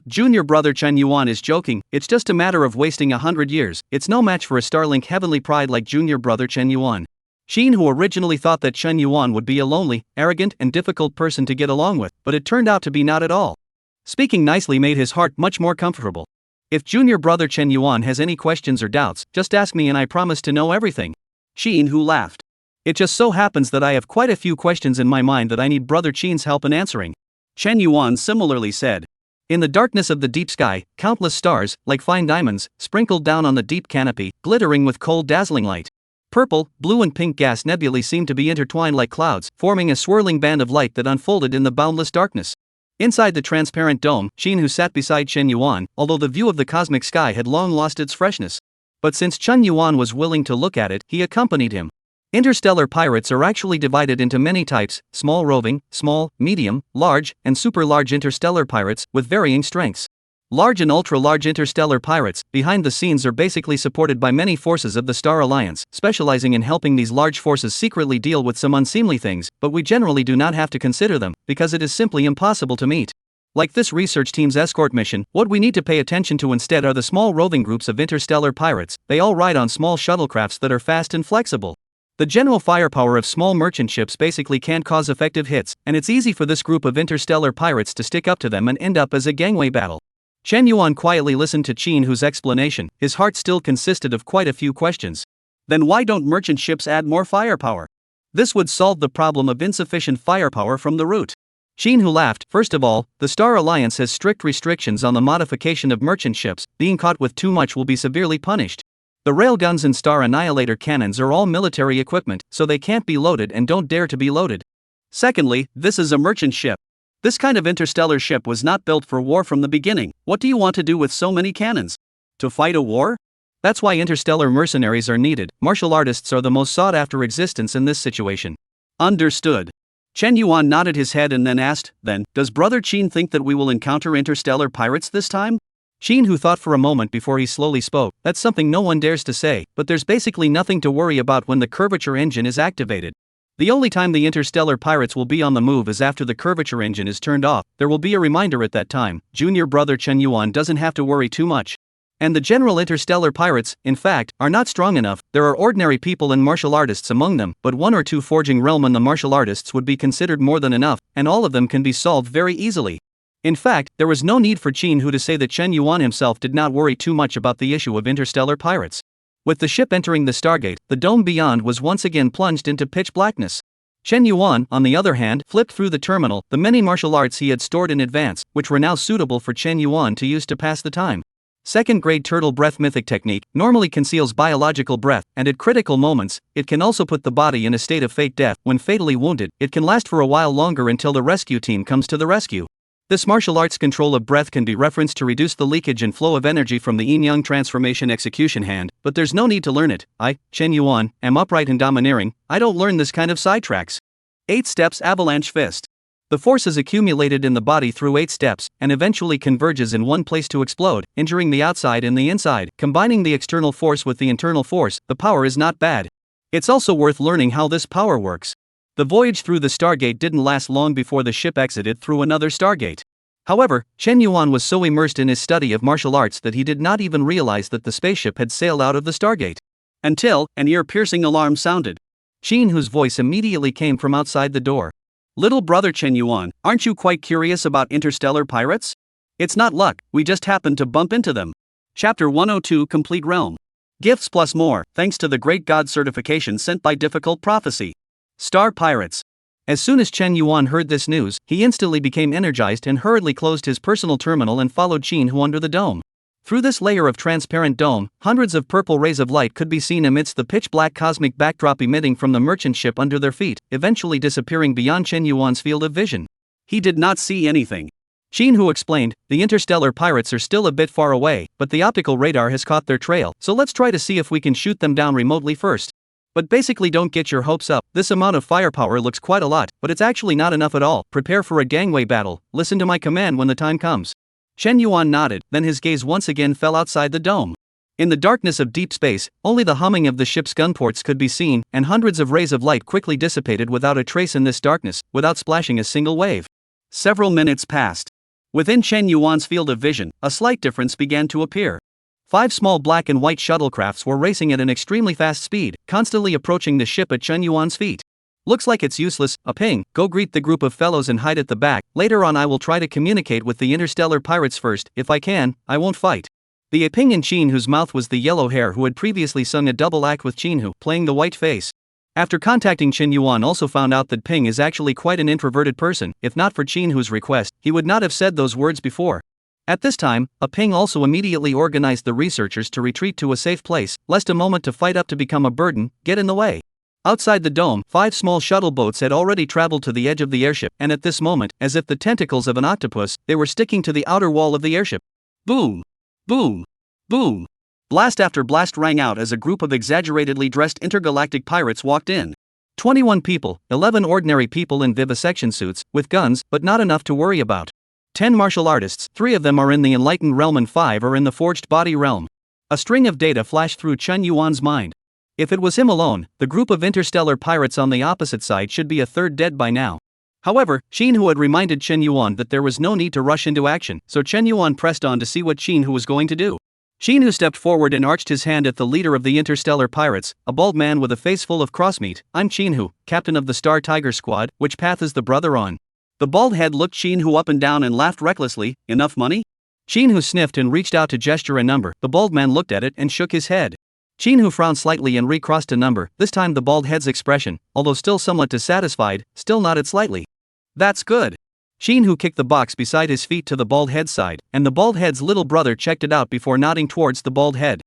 Junior brother Chen Yuan is joking, it's just a matter of wasting 100 years, it's no match for a Starlink heavenly pride like junior brother Chen Yuan. Qin who originally thought that Chen Yuan would be a lonely, arrogant and difficult person to get along with, but it turned out to be not at all. Speaking nicely made his heart much more comfortable. If junior brother Chen Yuan has any questions or doubts, just ask me and I promise to know everything. Qin who laughed. It just so happens that I have quite a few questions in my mind that I need brother Qin's help in answering. Chen Yuan similarly said. In the darkness of the deep sky, countless stars, like fine diamonds, sprinkled down on the deep canopy, glittering with cold dazzling light. Purple, blue and pink gas nebulae seemed to be intertwined like clouds, forming a swirling band of light that unfolded in the boundless darkness. Inside the transparent dome, Qin who sat beside Chen Yuan, although the view of the cosmic sky had long lost its freshness. But since Chen Yuan was willing to look at it, he accompanied him. Interstellar pirates are actually divided into many types: small roving, small, medium, large, and super large interstellar pirates, with varying strengths. Large and ultra-large interstellar pirates, behind the scenes, are basically supported by many forces of the Star Alliance, specializing in helping these large forces secretly deal with some unseemly things, but we generally do not have to consider them, because it is simply impossible to meet. Like this research team's escort mission, what we need to pay attention to instead are the small roving groups of interstellar pirates. They all ride on small shuttlecrafts that are fast and flexible. The general firepower of small merchant ships basically can't cause effective hits, and it's easy for this group of interstellar pirates to stick up to them and end up as a gangway battle. Chen Yuan quietly listened to Qin whose explanation. His heart still consisted of quite a few questions. Then why don't merchant ships add more firepower? This would solve the problem of insufficient firepower from the root. Qin who laughed. First of all, the Star Alliance has strict restrictions on the modification of merchant ships. Being caught with too much will be severely punished. The railguns and Star Annihilator cannons are all military equipment, so they can't be loaded and don't dare to be loaded. Secondly, this is a merchant ship. This kind of interstellar ship was not built for war from the beginning. What do you want to do with so many cannons? To fight a war? That's why interstellar mercenaries are needed. Martial artists are the most sought-after existence in this situation. Understood. Chen Yuan nodded his head and then asked, then, does brother Qin think that we will encounter interstellar pirates this time? Qin who thought for a moment before he slowly spoke. That's something no one dares to say, but there's basically nothing to worry about when the curvature engine is activated. The only time the interstellar pirates will be on the move is after the curvature engine is turned off. There will be a reminder at that time. Junior brother Chen Yuan doesn't have to worry too much. And the general interstellar pirates, in fact, are not strong enough. There are ordinary people and martial artists among them, but one or two forging realm and the martial artists would be considered more than enough, and all of them can be solved very easily. In fact, there was no need for Qin who to say that Chen Yuan himself did not worry too much about the issue of interstellar pirates. With the ship entering the Stargate, the dome beyond was once again plunged into pitch blackness. Chen Yuan, on the other hand, flipped through the terminal, the many martial arts he had stored in advance, which were now suitable for Chen Yuan to use to pass the time. Second-grade turtle breath mythic technique normally conceals biological breath, and at critical moments, it can also put the body in a state of fate death. When fatally wounded, it can last for a while longer until the rescue team comes to the rescue. This martial arts control of breath can be referenced to reduce the leakage and flow of energy from the yin-yang transformation execution hand, but there's no need to learn it. I, Chen Yuan, am upright and domineering. I don't learn this kind of sidetracks. 8 steps avalanche fist. The force is accumulated in the body through 8 steps, and eventually converges in one place to explode, injuring the outside and the inside. Combining the external force with the internal force, the power is not bad. It's also worth learning how this power works. The voyage through the Stargate didn't last long before the ship exited through another Stargate. However, Chen Yuan was so immersed in his study of martial arts that he did not even realize that the spaceship had sailed out of the Stargate. Until, an ear-piercing alarm sounded. Qin whose voice immediately came from outside the door. Little brother Chen Yuan, aren't you quite curious about interstellar pirates? It's not luck, we just happened to bump into them. Chapter 102 Complete Realm. Gifts plus more, thanks to the Great God certification sent by Difficult Prophecy. Star Pirates. As soon as Chen Yuan heard this news, he instantly became energized and hurriedly closed his personal terminal and followed Qin Hu under the dome. Through this layer of transparent dome, hundreds of purple rays of light could be seen amidst the pitch-black cosmic backdrop emitting from the merchant ship under their feet, eventually disappearing beyond Chen Yuan's field of vision. He did not see anything. Qin Hu explained, the interstellar pirates are still a bit far away, but the optical radar has caught their trail, so let's try to see if we can shoot them down remotely first. But basically don't get your hopes up, this amount of firepower looks quite a lot, but it's actually not enough at all. Prepare for a gangway battle, listen to my command when the time comes. Chen Yuan nodded, then his gaze once again fell outside the dome. In the darkness of deep space, only the humming of the ship's gunports could be seen, and hundreds of rays of light quickly dissipated without a trace in this darkness, without splashing a single wave. Several minutes passed. Within Chen Yuan's field of vision, a slight difference began to appear. 5 small black and white shuttlecrafts were racing at an extremely fast speed, constantly approaching the ship at Chen Yuan's feet. Looks like it's useless, a ping, go greet the group of fellows and hide at the back. Later on I will try to communicate with the interstellar pirates first, if I can, I won't fight. The Ping and Chin, whose mouth was the yellow hair, who had previously sung a double act with Chin, playing the white face. After contacting Chen Yuan, also found out that Ping is actually quite an introverted person. If not for Chinhu's request, he would not have said those words before. At this time, Ping also immediately organized the researchers to retreat to a safe place, lest a moment to fight up to become a burden get in the way. Outside the dome, 5 small shuttle boats had already traveled to the edge of the airship, and at this moment, as if the tentacles of an octopus, they were sticking to the outer wall of the airship. Boom! Boom! Boom! Blast after blast rang out as a group of exaggeratedly dressed intergalactic pirates walked in. 21 people, 11 ordinary people in vivisection suits, with guns, but not enough to worry about. 10 martial artists, 3 of them are in the enlightened realm and 5 are in the forged body realm. A string of data flashed through Chen Yuan's mind. If it was him alone, the group of interstellar pirates on the opposite side should be a third dead by now. However, Chinhu had reminded Chen Yuan that there was no need to rush into action, so Chen Yuan pressed on to see what Chinhu was going to do. Chinhu stepped forward and arched his hand at the leader of the interstellar pirates, a bald man with a face full of crossmeat. I'm Chinhu, captain of the Star Tiger Squad. Which path is the brother on? The bald head looked Chinhu up and down and laughed recklessly. Enough money? Chinhu sniffed and reached out to gesture a number. The bald man looked at it and shook his head. Chinhu frowned slightly and recrossed a number. This time the bald head's expression, although still somewhat dissatisfied, still nodded slightly. That's good. Chinhu kicked the box beside his feet to the bald head's side, and the bald head's little brother checked it out before nodding towards the bald head.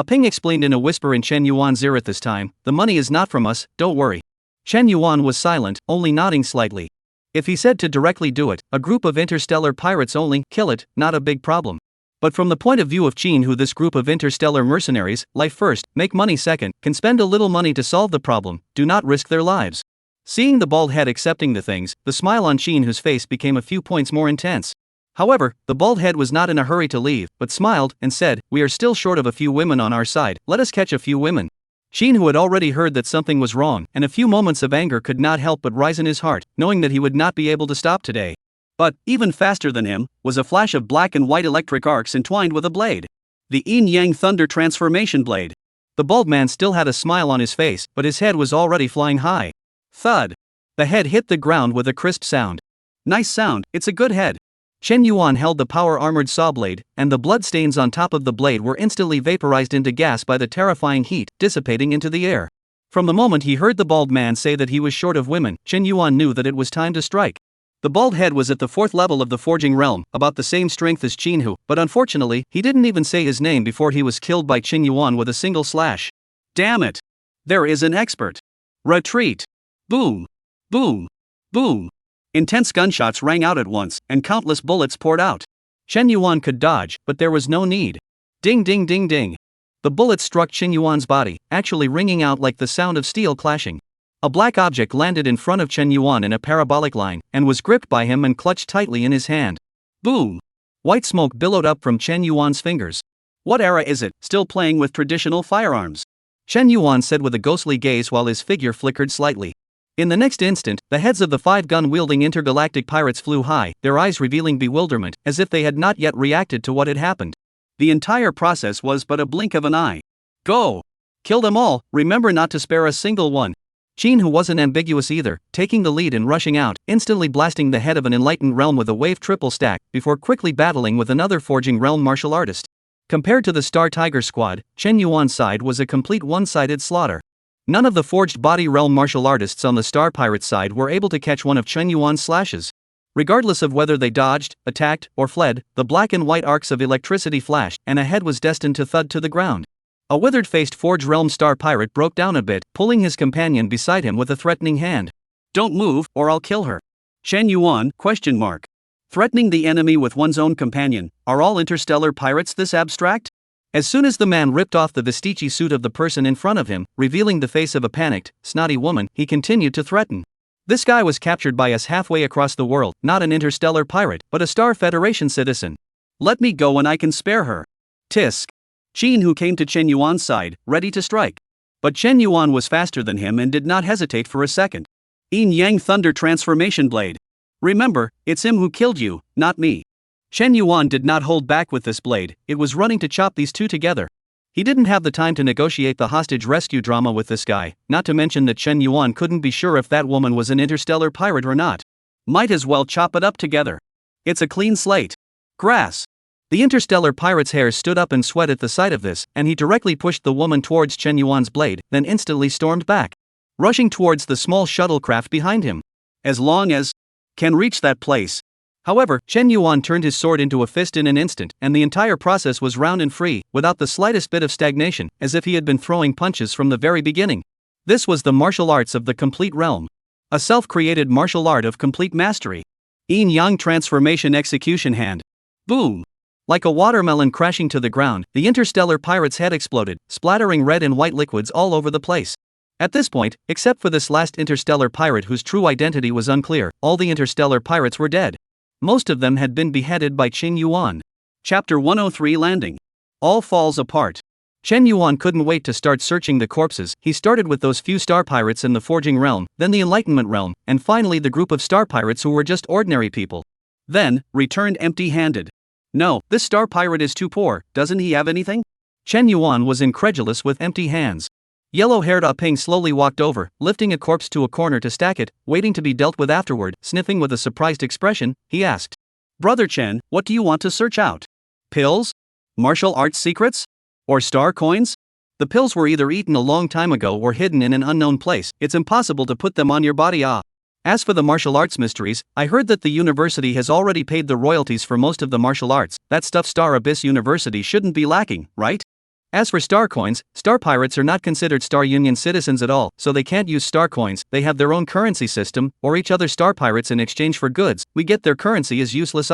Ping explained in a whisper in Chen Yuan's ear at this time, the money is not from us, don't worry. Chen Yuan was silent, only nodding slightly. If he said to directly do it, a group of interstellar pirates only, kill it, not a big problem. But from the point of view of Chinhu, this group of interstellar mercenaries, life first, make money second, can spend a little money to solve the problem, do not risk their lives. Seeing the bald head accepting the things, the smile on Chinhu's face became a few points more intense. However, the bald head was not in a hurry to leave, but smiled and said, we are still short of a few women on our side, let us catch a few women. Chinhu had already heard that something was wrong, and a few moments of anger could not help but rise in his heart, knowing that he would not be able to stop today. But, even faster than him, was a flash of black and white electric arcs entwined with a blade. The Yin-Yang Thunder Transformation Blade. The bald man still had a smile on his face, but his head was already flying high. Thud. The head hit the ground with a crisp sound. Nice sound, it's a good head. Chen Yuan held the power-armored saw blade, and the bloodstains on top of the blade were instantly vaporized into gas by the terrifying heat, dissipating into the air. From the moment he heard the bald man say that he was short of women, Chen Yuan knew that it was time to strike. The bald head was at the 4th level of the forging realm, about the same strength as Chinhu, but unfortunately, he didn't even say his name before he was killed by Chen Yuan with a single slash. Damn it! There is an expert. Retreat! Boom! Boom! Boom! Intense gunshots rang out at once, and countless bullets poured out. Chen Yuan could dodge, but there was no need. Ding ding ding ding. The bullets struck Chen Yuan's body, actually ringing out like the sound of steel clashing. A black object landed in front of Chen Yuan in a parabolic line, and was gripped by him and clutched tightly in his hand. Boom! White smoke billowed up from Chen Yuan's fingers. What era is it, still playing with traditional firearms? Chen Yuan said with a ghostly gaze while his figure flickered slightly. In the next instant, the heads of the 5 gun-wielding intergalactic pirates flew high, their eyes revealing bewilderment, as if they had not yet reacted to what had happened. The entire process was but a blink of an eye. Go! Kill them all, remember not to spare a single one. Chinhu wasn't ambiguous either, taking the lead and rushing out, instantly blasting the head of an enlightened realm with a wave triple stack, before quickly battling with another forging realm martial artist. Compared to the Star Tiger Squad, Chen Yuan's side was a complete one-sided slaughter. None of the forged body realm martial artists on the Star Pirate side were able to catch one of Chen Yuan's slashes. Regardless of whether they dodged, attacked, or fled, the black and white arcs of electricity flashed, and a head was destined to thud to the ground. A withered-faced Forge Realm Star Pirate broke down a bit, pulling his companion beside him with a threatening hand. Don't move, or I'll kill her. Chen Yuan, ? Threatening the enemy with one's own companion, are all interstellar pirates this abstract? As soon as the man ripped off the vestici suit of the person in front of him, revealing the face of a panicked, snotty woman, he continued to threaten. This guy was captured by us halfway across the world, not an interstellar pirate, but a Star Federation citizen. Let me go and I can spare her. Tisk. Qin Hu came to Chen Yuan's side, ready to strike. But Chen Yuan was faster than him and did not hesitate for a second. Yin Yang Thunder Transformation Blade. Remember, it's him who killed you, not me. Chen Yuan did not hold back with this blade, it was running to chop these two together. He didn't have the time to negotiate the hostage rescue drama with this guy, not to mention that Chen Yuan couldn't be sure if that woman was an interstellar pirate or not. Might as well chop it up together. It's a clean slate. Grass. The interstellar pirate's hair stood up in sweat at the sight of this, and he directly pushed the woman towards Chen Yuan's blade, then instantly stormed back, rushing towards the small shuttlecraft behind him. As long as can reach that place. However, Chen Yuan turned his sword into a fist in an instant, and the entire process was round and free, without the slightest bit of stagnation, as if he had been throwing punches from the very beginning. This was the martial arts of the complete realm. A self-created martial art of complete mastery. Yin Yang Transformation Execution Hand. Boom! Like a watermelon crashing to the ground, the interstellar pirate's head exploded, splattering red and white liquids all over the place. At this point, except for this last interstellar pirate whose true identity was unclear, all the interstellar pirates were dead. Most of them had been beheaded by Chen Yuan. Chapter 103 Landing. All falls apart. Chen Yuan couldn't wait to start searching the corpses. He started with those few star pirates in the Forging Realm, then the Enlightenment Realm, and finally the group of star pirates who were just ordinary people. Then, returned empty-handed. No, this star pirate is too poor, doesn't he have anything? Chen Yuan was incredulous with empty hands. Yellow-haired Ah Ping slowly walked over, lifting a corpse to a corner to stack it, waiting to be dealt with afterward. Sniffing with a surprised expression, he asked, "Brother Chen, what do you want to search out? Pills? Martial arts secrets? Or star coins?" The pills were either eaten a long time ago or hidden in an unknown place. It's impossible to put them on your body. As for the martial arts mysteries, I heard that the university has already paid the royalties for most of the martial arts. That stuff Star Abyss University shouldn't be lacking, right? As for star coins, star pirates are not considered Star Union citizens at all, so they can't use star coins. They have their own currency system, or each other star pirates in exchange for goods. We get their currency is useless.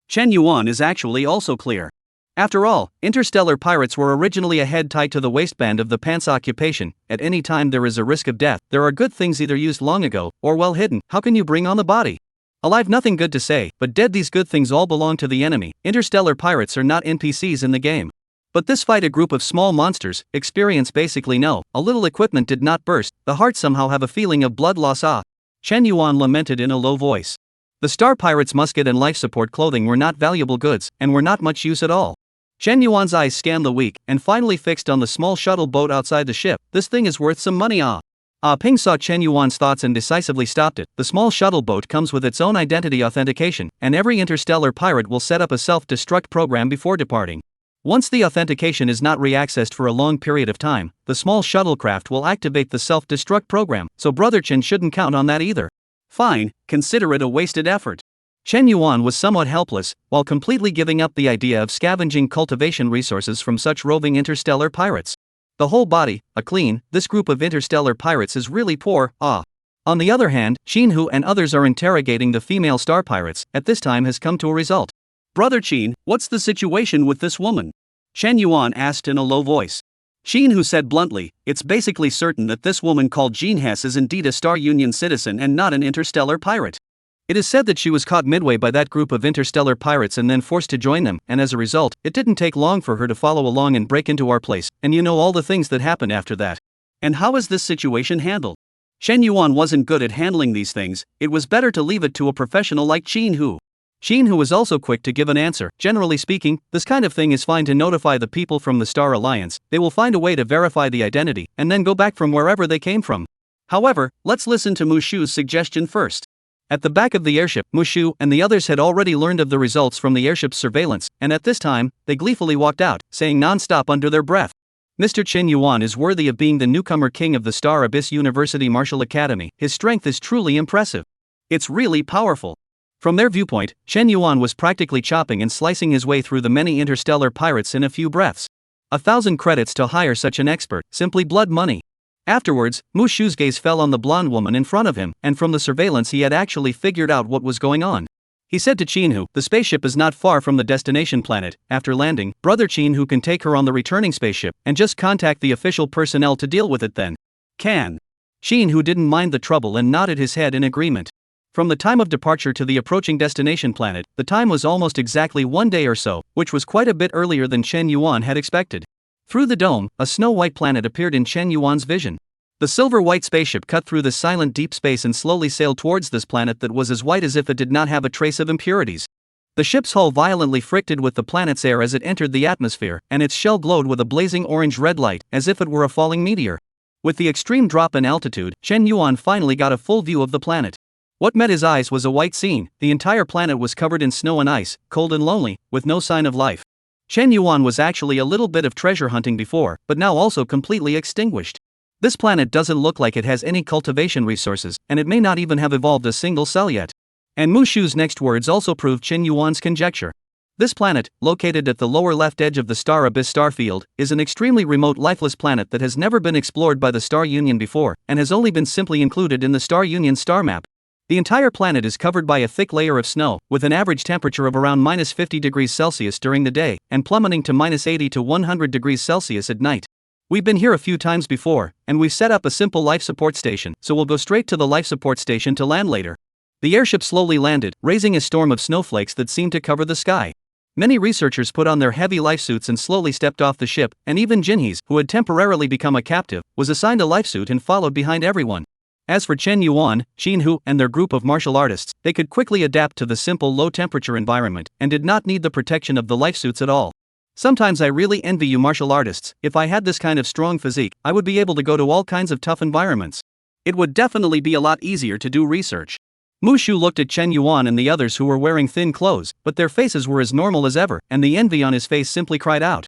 Chen Yuan is actually also clear. After all, interstellar pirates were originally a head tied to the waistband of the pants occupation. At any time there is a risk of death. There are good things either used long ago, or well hidden. How can you bring on the body? Alive, nothing good to say, but dead, these good things all belong to the enemy. Interstellar pirates are not NPCs in the game. But this fight a group of small monsters, experience basically no, a little equipment did not burst, the heart somehow have a feeling of blood loss. Chen Yuan lamented in a low voice. The star pirate's musket and life support clothing were not valuable goods, and were not much use at all. Chen Yuan's eyes scanned the weak, and finally fixed on the small shuttle boat outside the ship. This thing is worth some money. Ah Ping saw Chen Yuan's thoughts and decisively stopped it. The small shuttle boat comes with its own identity authentication, and every interstellar pirate will set up a self-destruct program before departing. Once the authentication is not re-accessed for a long period of time, the small shuttlecraft will activate the self-destruct program, so Brother Chen shouldn't count on that either. Fine, consider it a wasted effort. Chen Yuan was somewhat helpless, while completely giving up the idea of scavenging cultivation resources from such roving interstellar pirates. The whole body, a clean, this group of interstellar pirates is really poor. On the other hand, Qin Hu and others are interrogating the female star pirates. At this time has come to a result. Brother Qin, what's the situation with this woman? Chen Yuan asked in a low voice. Qin Hu said bluntly, it's basically certain that this woman called Jean Hess is indeed a Star Union citizen and not an interstellar pirate. It is said that she was caught midway by that group of interstellar pirates and then forced to join them, and as a result, it didn't take long for her to follow along and break into our place, and you know all the things that happened after that. And how is this situation handled? Chen Yuan wasn't good at handling these things, it was better to leave it to a professional like Qin Hu. Qin Hu was also quick to give an answer. Generally speaking, this kind of thing is fine to notify the people from the Star Alliance. They will find a way to verify the identity, and then go back from wherever they came from. However, let's listen to Mushu's suggestion first. At the back of the airship, Mushu and the others had already learned of the results from the airship's surveillance, and at this time, they gleefully walked out, saying non-stop under their breath, Mr. Chen Yuan is worthy of being the newcomer king of the Star Abyss University Martial Academy. His strength is truly impressive. It's really powerful. From their viewpoint, Chen Yuan was practically chopping and slicing his way through the many interstellar pirates in a few breaths. 1,000 credits to hire such an expert, simply blood money. Afterwards, Mushu's gaze fell on the blonde woman in front of him, and from the surveillance he had actually figured out what was going on. He said to Chinhu, the spaceship is not far from the destination planet. After landing, Brother Chinhu can take her on the returning spaceship and just contact the official personnel to deal with it then. Can. Chinhu didn't mind the trouble and nodded his head in agreement. From the time of departure to the approaching destination planet, the time was almost exactly 1 day or so, which was quite a bit earlier than Chen Yuan had expected. Through the dome, a snow-white planet appeared in Chen Yuan's vision. The silver-white spaceship cut through the silent deep space and slowly sailed towards this planet that was as white as if it did not have a trace of impurities. The ship's hull violently fricted with the planet's air as it entered the atmosphere, and its shell glowed with a blazing orange-red light, as if it were a falling meteor. With the extreme drop in altitude, Chen Yuan finally got a full view of the planet. What met his eyes was a white scene. The entire planet was covered in snow and ice, cold and lonely, with no sign of life. Chen Yuan was actually a little bit of treasure hunting before, but now also completely extinguished. This planet doesn't look like it has any cultivation resources, and it may not even have evolved a single cell yet. And Mu Shu's next words also proved Chen Yuan's conjecture. This planet, located at the lower left edge of the Star Abyss star field, is an extremely remote lifeless planet that has never been explored by the Star Union before, and has only been simply included in the Star Union star map. The entire planet is covered by a thick layer of snow, with an average temperature of around minus 50 degrees Celsius during the day, and plummeting to minus 80 to 100 degrees Celsius at night. We've been here a few times before, and we've set up a simple life support station, so we'll go straight to the life support station to land later. The airship slowly landed, raising a storm of snowflakes that seemed to cover the sky. Many researchers put on their heavy life suits and slowly stepped off the ship, and even Jinhees, who had temporarily become a captive, was assigned a life suit and followed behind everyone. As for Chen Yuan, Chinhu, and their group of martial artists, they could quickly adapt to the simple low-temperature environment, and did not need the protection of the life suits at all. Sometimes I really envy you martial artists. If I had this kind of strong physique, I would be able to go to all kinds of tough environments. It would definitely be a lot easier to do research. Mu Shu looked at Chen Yuan and the others who were wearing thin clothes, but their faces were as normal as ever, and the envy on his face simply cried out.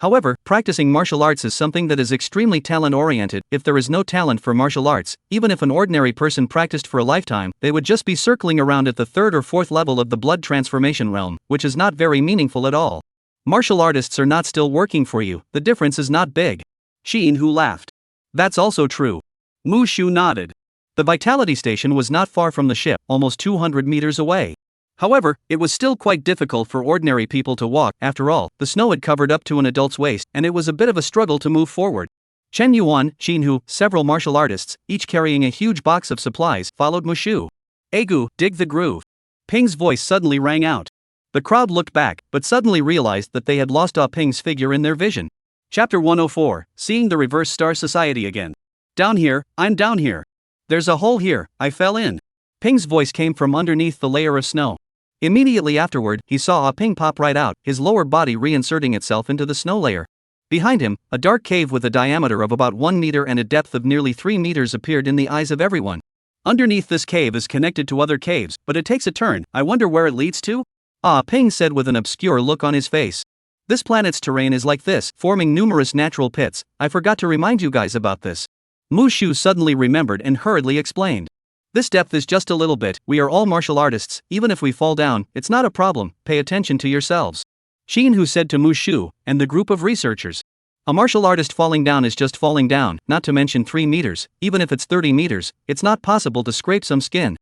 However, practicing martial arts is something that is extremely talent-oriented. If there is no talent for martial arts, even if an ordinary person practiced for a lifetime, they would just be circling around at the 3rd or 4th level of the blood transformation realm, which is not very meaningful at all. Martial artists are not still working for you, the difference is not big. Chinhu laughed. That's also true. Mu Shu nodded. The Vitality Station was not far from the ship, almost 200 meters away. However, it was still quite difficult for ordinary people to walk. After all, the snow had covered up to an adult's waist, and it was a bit of a struggle to move forward. Chen Yuan, Chinhu, several martial artists, each carrying a huge box of supplies, followed Mu Shu. Egu, dig the groove. Ping's voice suddenly rang out. The crowd looked back, but suddenly realized that they had lost Ah Ping's figure in their vision. Chapter 104, Seeing the Reverse Star Society Again. Down here, I'm down here. There's a hole here, I fell in. Ping's voice came from underneath the layer of snow. Immediately afterward, he saw Ah Ping pop right out, his lower body reinserting itself into the snow layer. Behind him, a dark cave with a diameter of about 1 meter and a depth of nearly 3 meters appeared in the eyes of everyone. Underneath this cave is connected to other caves, but it takes a turn. I wonder where it leads to? Ah Ping said with an obscure look on his face. This planet's terrain is like this, forming numerous natural pits. I forgot to remind you guys about this. Mu Shu suddenly remembered and hurriedly explained. This depth is just a little bit. We are all martial artists. Even if we fall down, it's not a problem. Pay attention to yourselves. Chinhu said to Mu Shu and the group of researchers. A martial artist falling down is just falling down, not to mention 3 meters. Even if it's 30 meters, it's not possible to scrape some skin.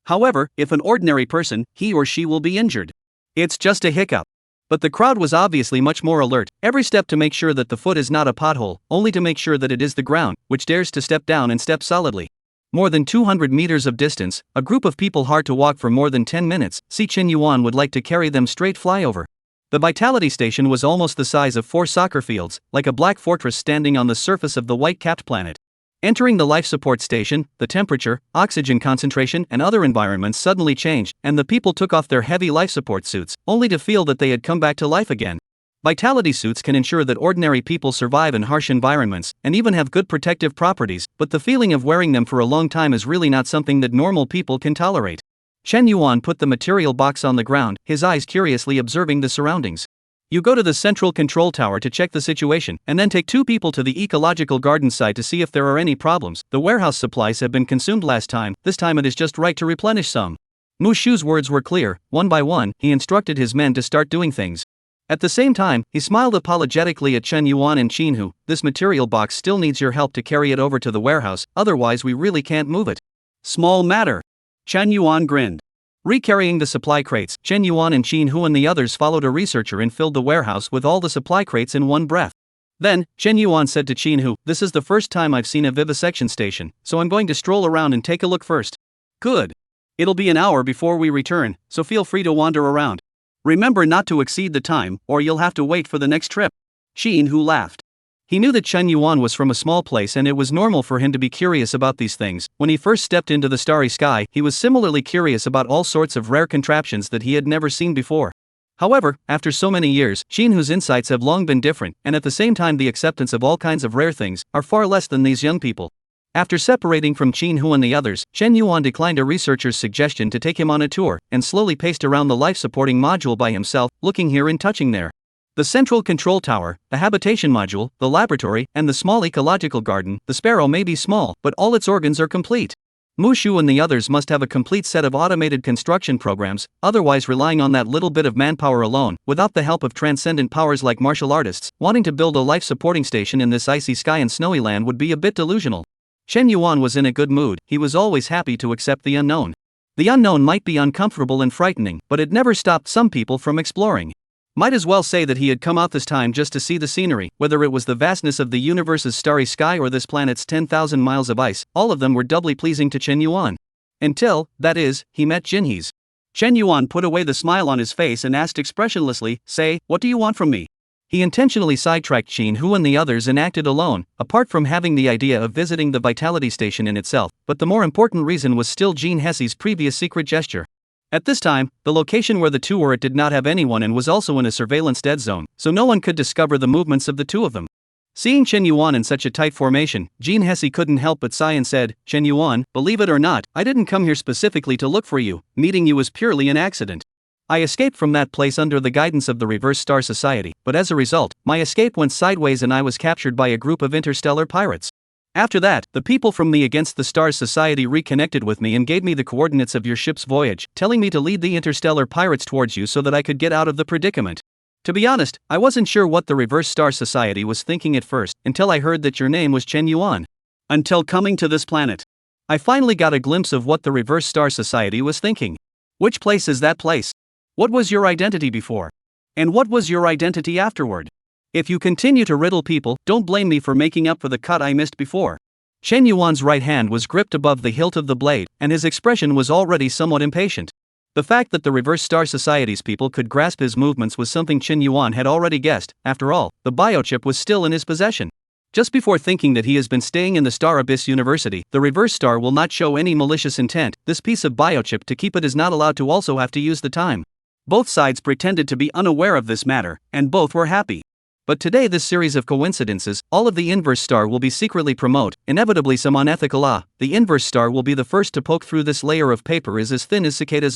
However, if an ordinary person, he or she will be injured. It's just a hiccup. But the crowd was obviously much more alert, every step to make sure that the foot is not a pothole, only to make sure that it is the ground, which dares to step down and step solidly. More than 200 meters of distance, a group of people hard to walk for more than 10 minutes, Si Chen Yuan would like to carry them straight flyover. The Vitality Station was almost the size of 4 soccer fields, like a black fortress standing on the surface of the white-capped planet. Entering the life support station, the temperature, oxygen concentration and other environments suddenly changed, and the people took off their heavy life support suits, only to feel that they had come back to life again. Vitality suits can ensure that ordinary people survive in harsh environments, and even have good protective properties, but the feeling of wearing them for a long time is really not something that normal people can tolerate. Chen Yuan put the material box on the ground, his eyes curiously observing the surroundings. You go to the central control tower to check the situation, and then take 2 people to the ecological garden side to see if there are any problems. The warehouse supplies have been consumed last time, this time it is just right to replenish some. Mu Shu's words were clear. One by one, he instructed his men to start doing things. At the same time, he smiled apologetically at Chen Yuan and Chinhu. This material box still needs your help to carry it over to the warehouse, otherwise we really can't move it. Small matter. Chen Yuan grinned. Recarrying the supply crates, Chen Yuan and Qin Hu and the others followed a researcher and filled the warehouse with all the supply crates in one breath. Then, Chen Yuan said to Qin Hu, "This is the first time I've seen a vivisection station, so I'm going to stroll around and take a look first." "Good. It'll be an hour before we return, so feel free to wander around. Remember not to exceed the time, or you'll have to wait for the next trip." Qin Hu laughed. He knew that Chen Yuan was from a small place and it was normal for him to be curious about these things. When he first stepped into the starry sky, he was similarly curious about all sorts of rare contraptions that he had never seen before. However, after so many years, Qin Hu's insights have long been different, and at the same time the acceptance of all kinds of rare things are far less than these young people. After separating from Qin Hu and the others, Chen Yuan declined a researcher's suggestion to take him on a tour, and slowly paced around the life-supporting module by himself, looking here and touching there. The central control tower, the habitation module, the laboratory, and the small ecological garden. The sparrow may be small, but all its organs are complete. Mushu and the others must have a complete set of automated construction programs, otherwise relying on that little bit of manpower alone, without the help of transcendent powers like martial artists. Wanting to build a life-supporting station in this icy sky and snowy land would be a bit delusional. Chen Yuan was in a good mood. He was always happy to accept the unknown. The unknown might be uncomfortable and frightening, but it never stopped some people from exploring. Might as well say that he had come out this time just to see the scenery, whether it was the vastness of the universe's starry sky or this planet's 10,000 miles of ice. All of them were doubly pleasing to Chen Yuan. Until, that is, he met Jinhe's. Chen Yuan put away the smile on his face and asked expressionlessly, "Say, what do you want from me?" He intentionally sidetracked Qin Hu and the others and acted alone, apart from having the idea of visiting the Vitality Station in itself, but the more important reason was still Jin Hesi's previous secret gesture. At this time, the location where the two were at did not have anyone and was also in a surveillance dead zone, so no one could discover the movements of the two of them. Seeing Chen Yuan in such a tight formation, Jin Hesi couldn't help but sigh and said, "Chen Yuan, believe it or not, I didn't come here specifically to look for you. Meeting you was purely an accident. I escaped from that place under the guidance of the Reverse Star Society, but as a result, my escape went sideways and I was captured by a group of interstellar pirates. After that, the people from the Against the Stars Society reconnected with me and gave me the coordinates of your ship's voyage, telling me to lead the interstellar pirates towards you so that I could get out of the predicament. To be honest, I wasn't sure what the Reverse Star Society was thinking at first, until I heard that your name was Chen Yuan. Until coming to this planet, I finally got a glimpse of what the Reverse Star Society was thinking. Which place is that place? What was your identity before? And what was your identity afterward? If you continue to riddle people, don't blame me for making up for the cut I missed before." Chen Yuan's right hand was gripped above the hilt of the blade, and his expression was already somewhat impatient. The fact that the Reverse Star Society's people could grasp his movements was something Chen Yuan had already guessed. After all, the biochip was still in his possession. Just before thinking that he has been staying in the Star Abyss University, the Reverse Star will not show any malicious intent. This piece of biochip to keep it is not allowed to also have to use the time. Both sides pretended to be unaware of this matter, and both were happy. But today this series of coincidences, all of the Inverse Star will be secretly promote, inevitably some unethical the Inverse Star will be the first to poke through this layer of paper is as thin as cicadas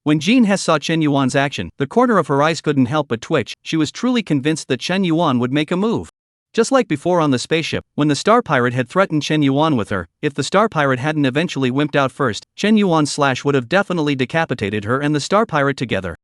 When Jin Hes saw Chen Yuan's action, the corner of her eyes couldn't help but twitch. She was truly convinced that Chen Yuan would make a move. Just like before on the spaceship, when the Star Pirate had threatened Chen Yuan with her, if the Star Pirate hadn't eventually wimped out first, Chen Yuan would have definitely decapitated her and the Star Pirate together.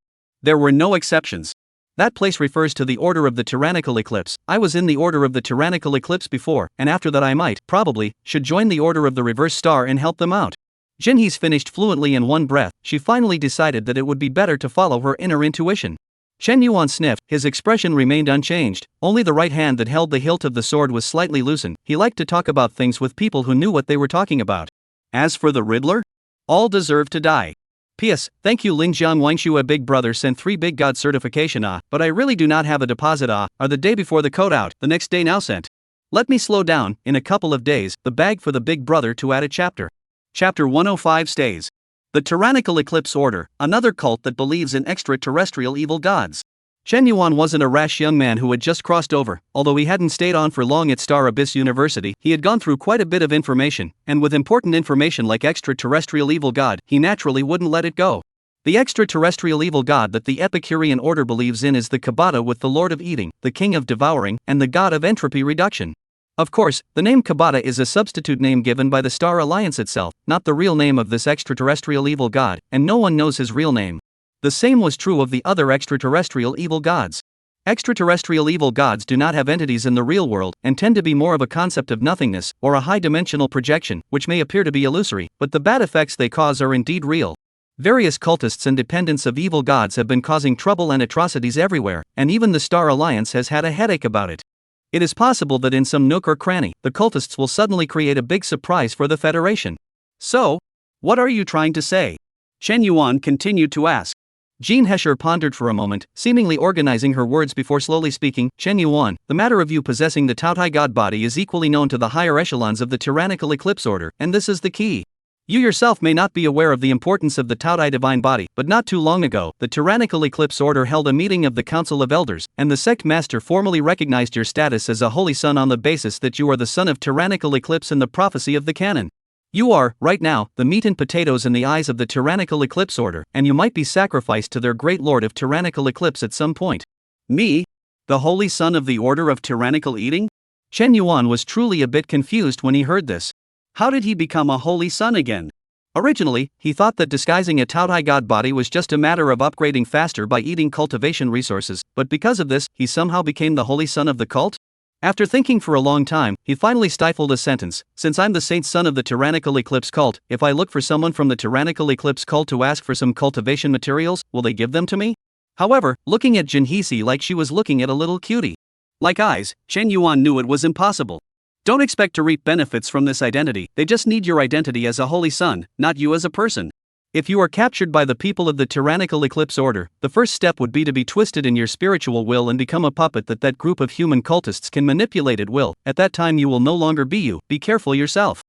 There were no exceptions. That place refers to the Order of the Tyrannical Eclipse. I was in the Order of the Tyrannical Eclipse before, and after that I might, probably, should join the Order of the Reverse Star and help them out. Jinhe's finished fluently in one breath. She finally decided that it would be better to follow her inner intuition. Chen Yuan sniffed. His expression remained unchanged. Only the right hand that held the hilt of the sword was slightly loosened. He liked to talk about things with people who knew what they were talking about. As for the Riddler? All deserve to die. P.S. Thank you Lin Jiang Wangshu, a big brother sent 3 big god certification but I really do not have a deposit are the day before the code out, the next day now sent. Let me slow down, in a couple of days, the bag for the big brother to add a chapter. Chapter 105 stays. The Tyrannical Eclipse Order, another cult that believes in extraterrestrial evil gods. Chen Yuan wasn't a rash young man who had just crossed over. Although he hadn't stayed on for long at Star Abyss University, he had gone through quite a bit of information, and with important information like extraterrestrial evil god, he naturally wouldn't let it go. The extraterrestrial evil god that the Epicurean order believes in is the Kabata, with the Lord of Eating, the King of Devouring, and the god of entropy reduction. Of course, the name Kabata is a substitute name given by the Star Alliance itself, not the real name of this extraterrestrial evil god, and no one knows his real name. The same was true of the other extraterrestrial evil gods. Extraterrestrial evil gods do not have entities in the real world, and tend to be more of a concept of nothingness, or a high-dimensional projection, which may appear to be illusory, but the bad effects they cause are indeed real. Various cultists and dependents of evil gods have been causing trouble and atrocities everywhere, and even the Star Alliance has had a headache about it. It is possible that in some nook or cranny, the cultists will suddenly create a big surprise for the Federation. So, what are you trying to say? Chen Yuan continued to ask. Jean Hesher pondered for a moment, seemingly organizing her words before slowly speaking. Chen Yuan, the matter of you possessing the Taotai god body is equally known to the higher echelons of the tyrannical eclipse order, and this is the key. You yourself may not be aware of the importance of the Taotai divine body, but not too long ago, the tyrannical eclipse order held a meeting of the Council of Elders, and the sect master formally recognized your status as a holy son on the basis that you are the son of tyrannical eclipse in the prophecy of the canon. You are, right now, the meat and potatoes in the eyes of the tyrannical eclipse order, and you might be sacrificed to their great lord of tyrannical eclipse at some point. Me? The holy son of the order of tyrannical eating? Chen Yuan was truly a bit confused when he heard this. How did he become a holy son again? Originally, he thought that disguising a Taotai god body was just a matter of upgrading faster by eating cultivation resources, but because of this, he somehow became the holy son of the cult? After thinking for a long time, he finally stifled a sentence. Since I'm the saint son of the tyrannical eclipse cult, if I look for someone from the tyrannical eclipse cult to ask for some cultivation materials, will they give them to me? However, looking at Jin Hisi like she was looking at a little cutie. Like eyes, Chen Yuan knew it was impossible. Don't expect to reap benefits from this identity, they just need your identity as a holy son, not you as a person. If you are captured by the people of the tyrannical eclipse order, the first step would be to be twisted in your spiritual will and become a puppet that group of human cultists can manipulate at will. At that time you will no longer be you, be careful yourself.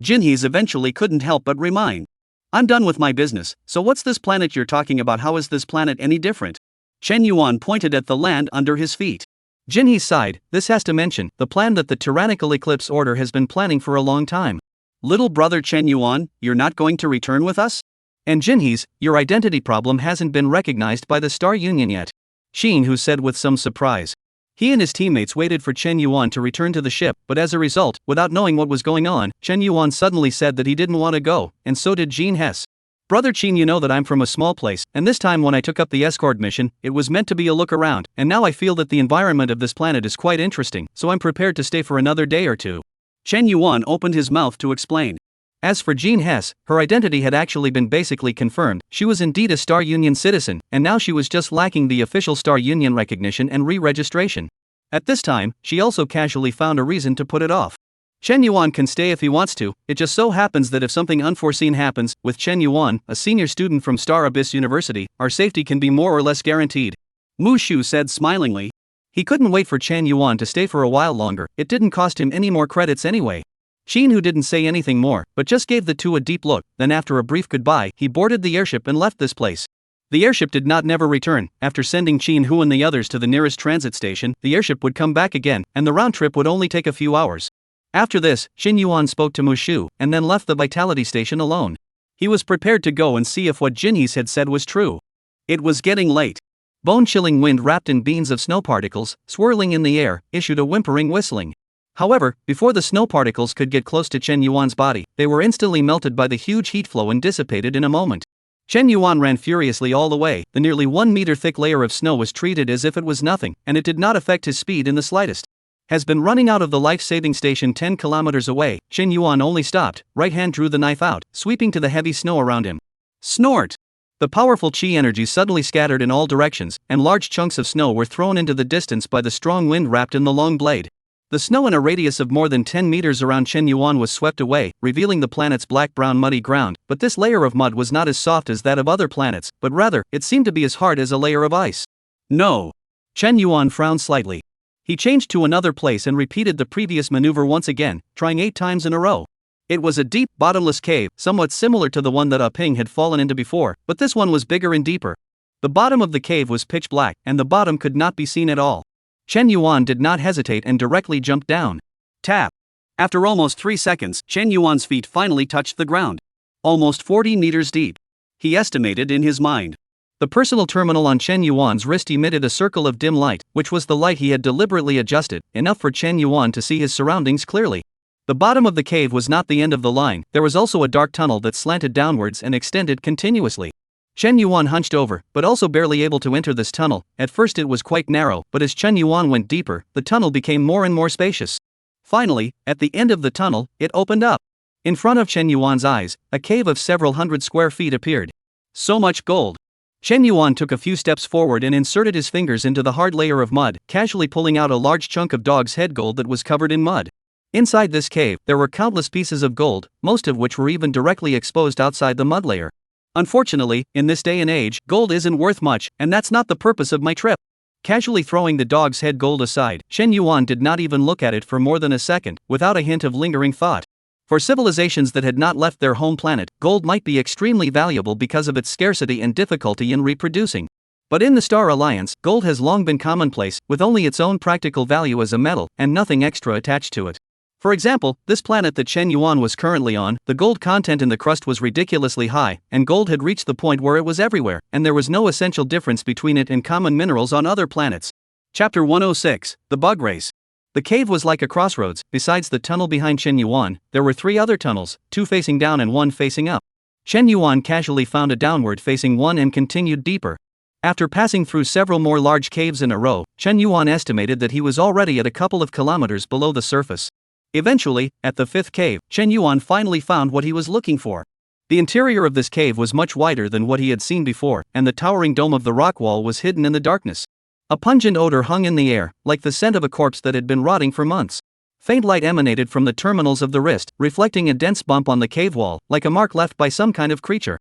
Jinhees eventually couldn't help but remind. I'm done with my business, so what's this planet you're talking about? How is this planet any different? Chen Yuan pointed at the land under his feet. Jinhee sighed. This has to mention the plan that the tyrannical eclipse order has been planning for a long time. Little brother Chen Yuan, you're not going to return with us? And Jinhee's, your identity problem hasn't been recognized by the Star Union yet. Sheen who said with some surprise. He and his teammates waited for Chen Yuan to return to the ship, but as a result, without knowing what was going on, Chen Yuan suddenly said that he didn't want to go, and so did Jean Hess. Brother Chen, you know that I'm from a small place, and this time when I took up the escort mission, it was meant to be a look around, and now I feel that the environment of this planet is quite interesting, so I'm prepared to stay for another day or two. Chen Yuan opened his mouth to explain. As for Jean Hess, her identity had actually been basically confirmed. She was indeed a Star Union citizen, and now she was just lacking the official Star Union recognition and re-registration. At this time, she also casually found a reason to put it off. Chen Yuan can stay if he wants to. It just so happens that if something unforeseen happens, with Chen Yuan, a senior student from Star Abyss University, our safety can be more or less guaranteed. Mu Shu said smilingly. He couldn't wait for Chen Yuan to stay for a while longer, it didn't cost him any more credits anyway. Sheen who didn't say anything more, but just gave the two a deep look, then after a brief goodbye, he boarded the airship and left this place. The airship did not never return. After sending Qin Hu and the others to the nearest transit station, the airship would come back again, and the round trip would only take a few hours. After this, Chen Yuan spoke to Mu Shu, and then left the Vitality Station alone. He was prepared to go and see if what Jinhees had said was true. It was getting late. Bone-chilling wind wrapped in beans of snow particles, swirling in the air, issued a whimpering whistling. However, before the snow particles could get close to Chen Yuan's body, they were instantly melted by the huge heat flow and dissipated in a moment. Chen Yuan ran furiously all the way. The nearly 1 meter thick layer of snow was treated as if it was nothing, and it did not affect his speed in the slightest. Has been running out of the life-saving station 10 kilometers away. Chen Yuan only stopped, right hand drew the knife out, sweeping to the heavy snow around him. Snort! The powerful chi energy suddenly scattered in all directions, and large chunks of snow were thrown into the distance by the strong wind wrapped in the long blade. The snow in a radius of more than 10 meters around Chen Yuan was swept away, revealing the planet's black-brown muddy ground, but this layer of mud was not as soft as that of other planets, but rather, it seemed to be as hard as a layer of ice. No! Chen Yuan frowned slightly. He changed to another place and repeated the previous maneuver once again, trying 8 times in a row. It was a deep, bottomless cave, somewhat similar to the one that Ping had fallen into before, but this one was bigger and deeper. The bottom of the cave was pitch black, and the bottom could not be seen at all. Chen Yuan did not hesitate and directly jumped down. Tap! After almost 3 seconds, Chen Yuan's feet finally touched the ground. Almost 40 meters deep. He estimated in his mind. The personal terminal on Chen Yuan's wrist emitted a circle of dim light, which was the light he had deliberately adjusted, enough for Chen Yuan to see his surroundings clearly. The bottom of the cave was not the end of the line, there was also a dark tunnel that slanted downwards and extended continuously. Chen Yuan hunched over, but also barely able to enter this tunnel. At first it was quite narrow, but as Chen Yuan went deeper, the tunnel became more and more spacious. Finally, at the end of the tunnel, it opened up. In front of Chen Yuan's eyes, a cave of several hundred square feet appeared. So much gold. Chen Yuan took a few steps forward and inserted his fingers into the hard layer of mud, casually pulling out a large chunk of dog's head gold that was covered in mud. Inside this cave, there were countless pieces of gold, most of which were even directly exposed outside the mud layer. Unfortunately, in this day and age, gold isn't worth much, and that's not the purpose of my trip. Casually throwing the dog's head gold aside, Chen Yuan did not even look at it for more than a second, without a hint of lingering thought. For civilizations that had not left their home planet, gold might be extremely valuable because of its scarcity and difficulty in reproducing. But in the Star Alliance, gold has long been commonplace, with only its own practical value as a metal, and nothing extra attached to it. For example, this planet that Chen Yuan was currently on, the gold content in the crust was ridiculously high, and gold had reached the point where it was everywhere, and there was no essential difference between it and common minerals on other planets. Chapter 106, The Bug Race. The cave was like a crossroads. Besides the tunnel behind Chen Yuan, there were 3 other tunnels, 2 facing down and 1 facing up. Chen Yuan casually found a downward-facing one and continued deeper. After passing through several more large caves in a row, Chen Yuan estimated that he was already at a couple of kilometers below the surface. Eventually, at the 5th cave, Chen Yuan finally found what he was looking for. The interior of this cave was much wider than what he had seen before, and the towering dome of the rock wall was hidden in the darkness. A pungent odor hung in the air, like the scent of a corpse that had been rotting for months. Faint light emanated from the terminals of the wrist, reflecting a dense bump on the cave wall, like a mark left by some kind of creature.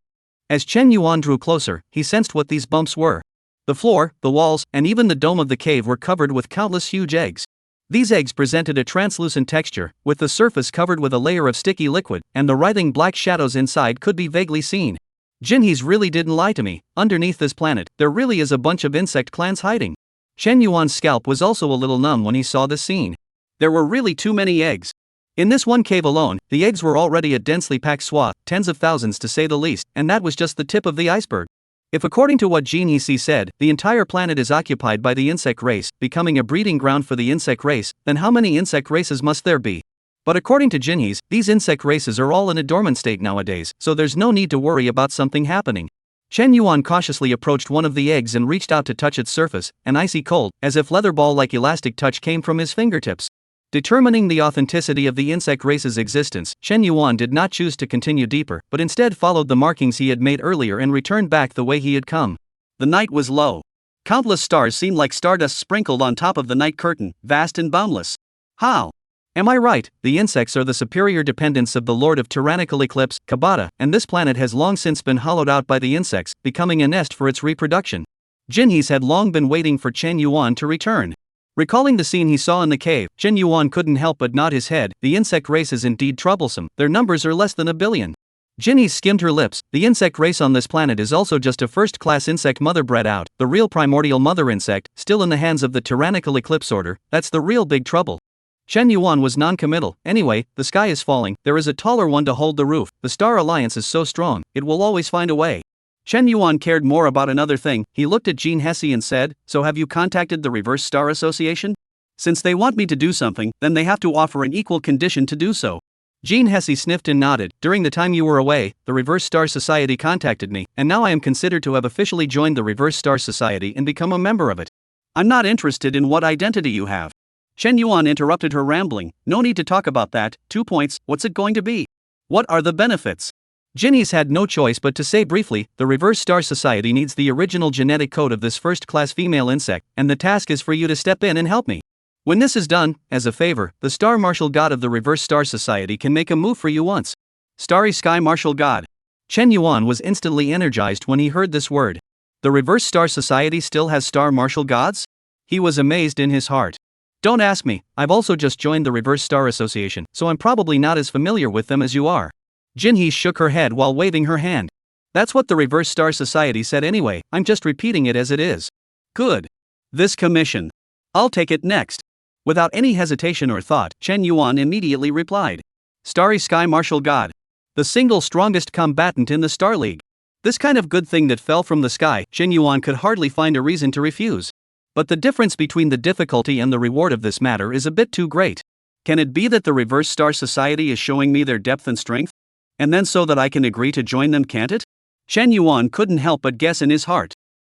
As Chen Yuan drew closer, he sensed what these bumps were. The floor, the walls, and even the dome of the cave were covered with countless huge eggs. These eggs presented a translucent texture, with the surface covered with a layer of sticky liquid, and the writhing black shadows inside could be vaguely seen. Jinhees really didn't lie to me. Underneath this planet, there really is a bunch of insect clans hiding. Chen Yuan's scalp was also a little numb when he saw this scene. There were really too many eggs. In this one cave alone, the eggs were already a densely packed swath, tens of thousands to say the least, and that was just the tip of the iceberg. If according to what Jinhee said, the entire planet is occupied by the insect race, becoming a breeding ground for the insect race, then how many insect races must there be? But according to Jinhee, these insect races are all in a dormant state nowadays, so there's no need to worry about something happening. Chen Yuan cautiously approached one of the eggs and reached out to touch its surface. An icy cold, as if leather ball-like elastic touch came from his fingertips. Determining the authenticity of the insect race's existence, Chen Yuan did not choose to continue deeper, but instead followed the markings he had made earlier and returned back the way he had come. The night was low. Countless stars seemed like stardust sprinkled on top of the night curtain, vast and boundless. How? Am I right? The insects are the superior dependents of the Lord of Tyrannical Eclipse, Kabata, and this planet has long since been hollowed out by the insects, becoming a nest for its reproduction. Jinhees had long been waiting for Chen Yuan to return. Recalling the scene he saw in the cave, Chen Yuan couldn't help but nod his head. The insect race is indeed troublesome. Their numbers are less than 1 billion. Jinhees skimmed her lips. The insect race on this planet is also just a first-class insect mother bred out, the real primordial mother insect, still in the hands of the Tyrannical Eclipse Order. That's the real big trouble. Chen Yuan was non-committal. Anyway, the sky is falling, there is a taller one to hold the roof. The Star Alliance is so strong, it will always find a way. Chen Yuan cared more about another thing. He looked at Jinhee and said, "So have you contacted the Reverse Star Association? Since they want me to do something, then they have to offer an equal condition to do so." Jinhee sniffed and nodded. "During the time you were away, the Reverse Star Society contacted me, and now I am considered to have officially joined the Reverse Star Society and become a member of it." "I'm not interested in what identity you have." Chen Yuan interrupted her rambling. "No need to talk about that. 2 points, what's it going to be? What are the benefits?" Jinhees had no choice but to say briefly, "The Reverse Star Society needs the original genetic code of this first-class female insect, and the task is for you to step in and help me. When this is done, as a favor, the Star Martial God of the Reverse Star Society can make a move for you once." Starry Sky Martial God. Chen Yuan was instantly energized when he heard this word. The Reverse Star Society still has Star Martial Gods? He was amazed in his heart. "Don't ask me, I've also just joined the Reverse Star Association, so I'm probably not as familiar with them as you are." Jinhee shook her head while waving her hand. "That's what the Reverse Star Society said anyway, I'm just repeating it as it is." "Good. This commission. I'll take it next." Without any hesitation or thought, Chen Yuan immediately replied. Starry Sky Martial God. The single strongest combatant in the Star League. This kind of good thing that fell from the sky, Chen Yuan could hardly find a reason to refuse. But the difference between the difficulty and the reward of this matter is a bit too great. Can it be that the Reverse Star Society is showing me their depth and strength? And then so that I can agree to join them, can't it? Chen Yuan couldn't help but guess in his heart.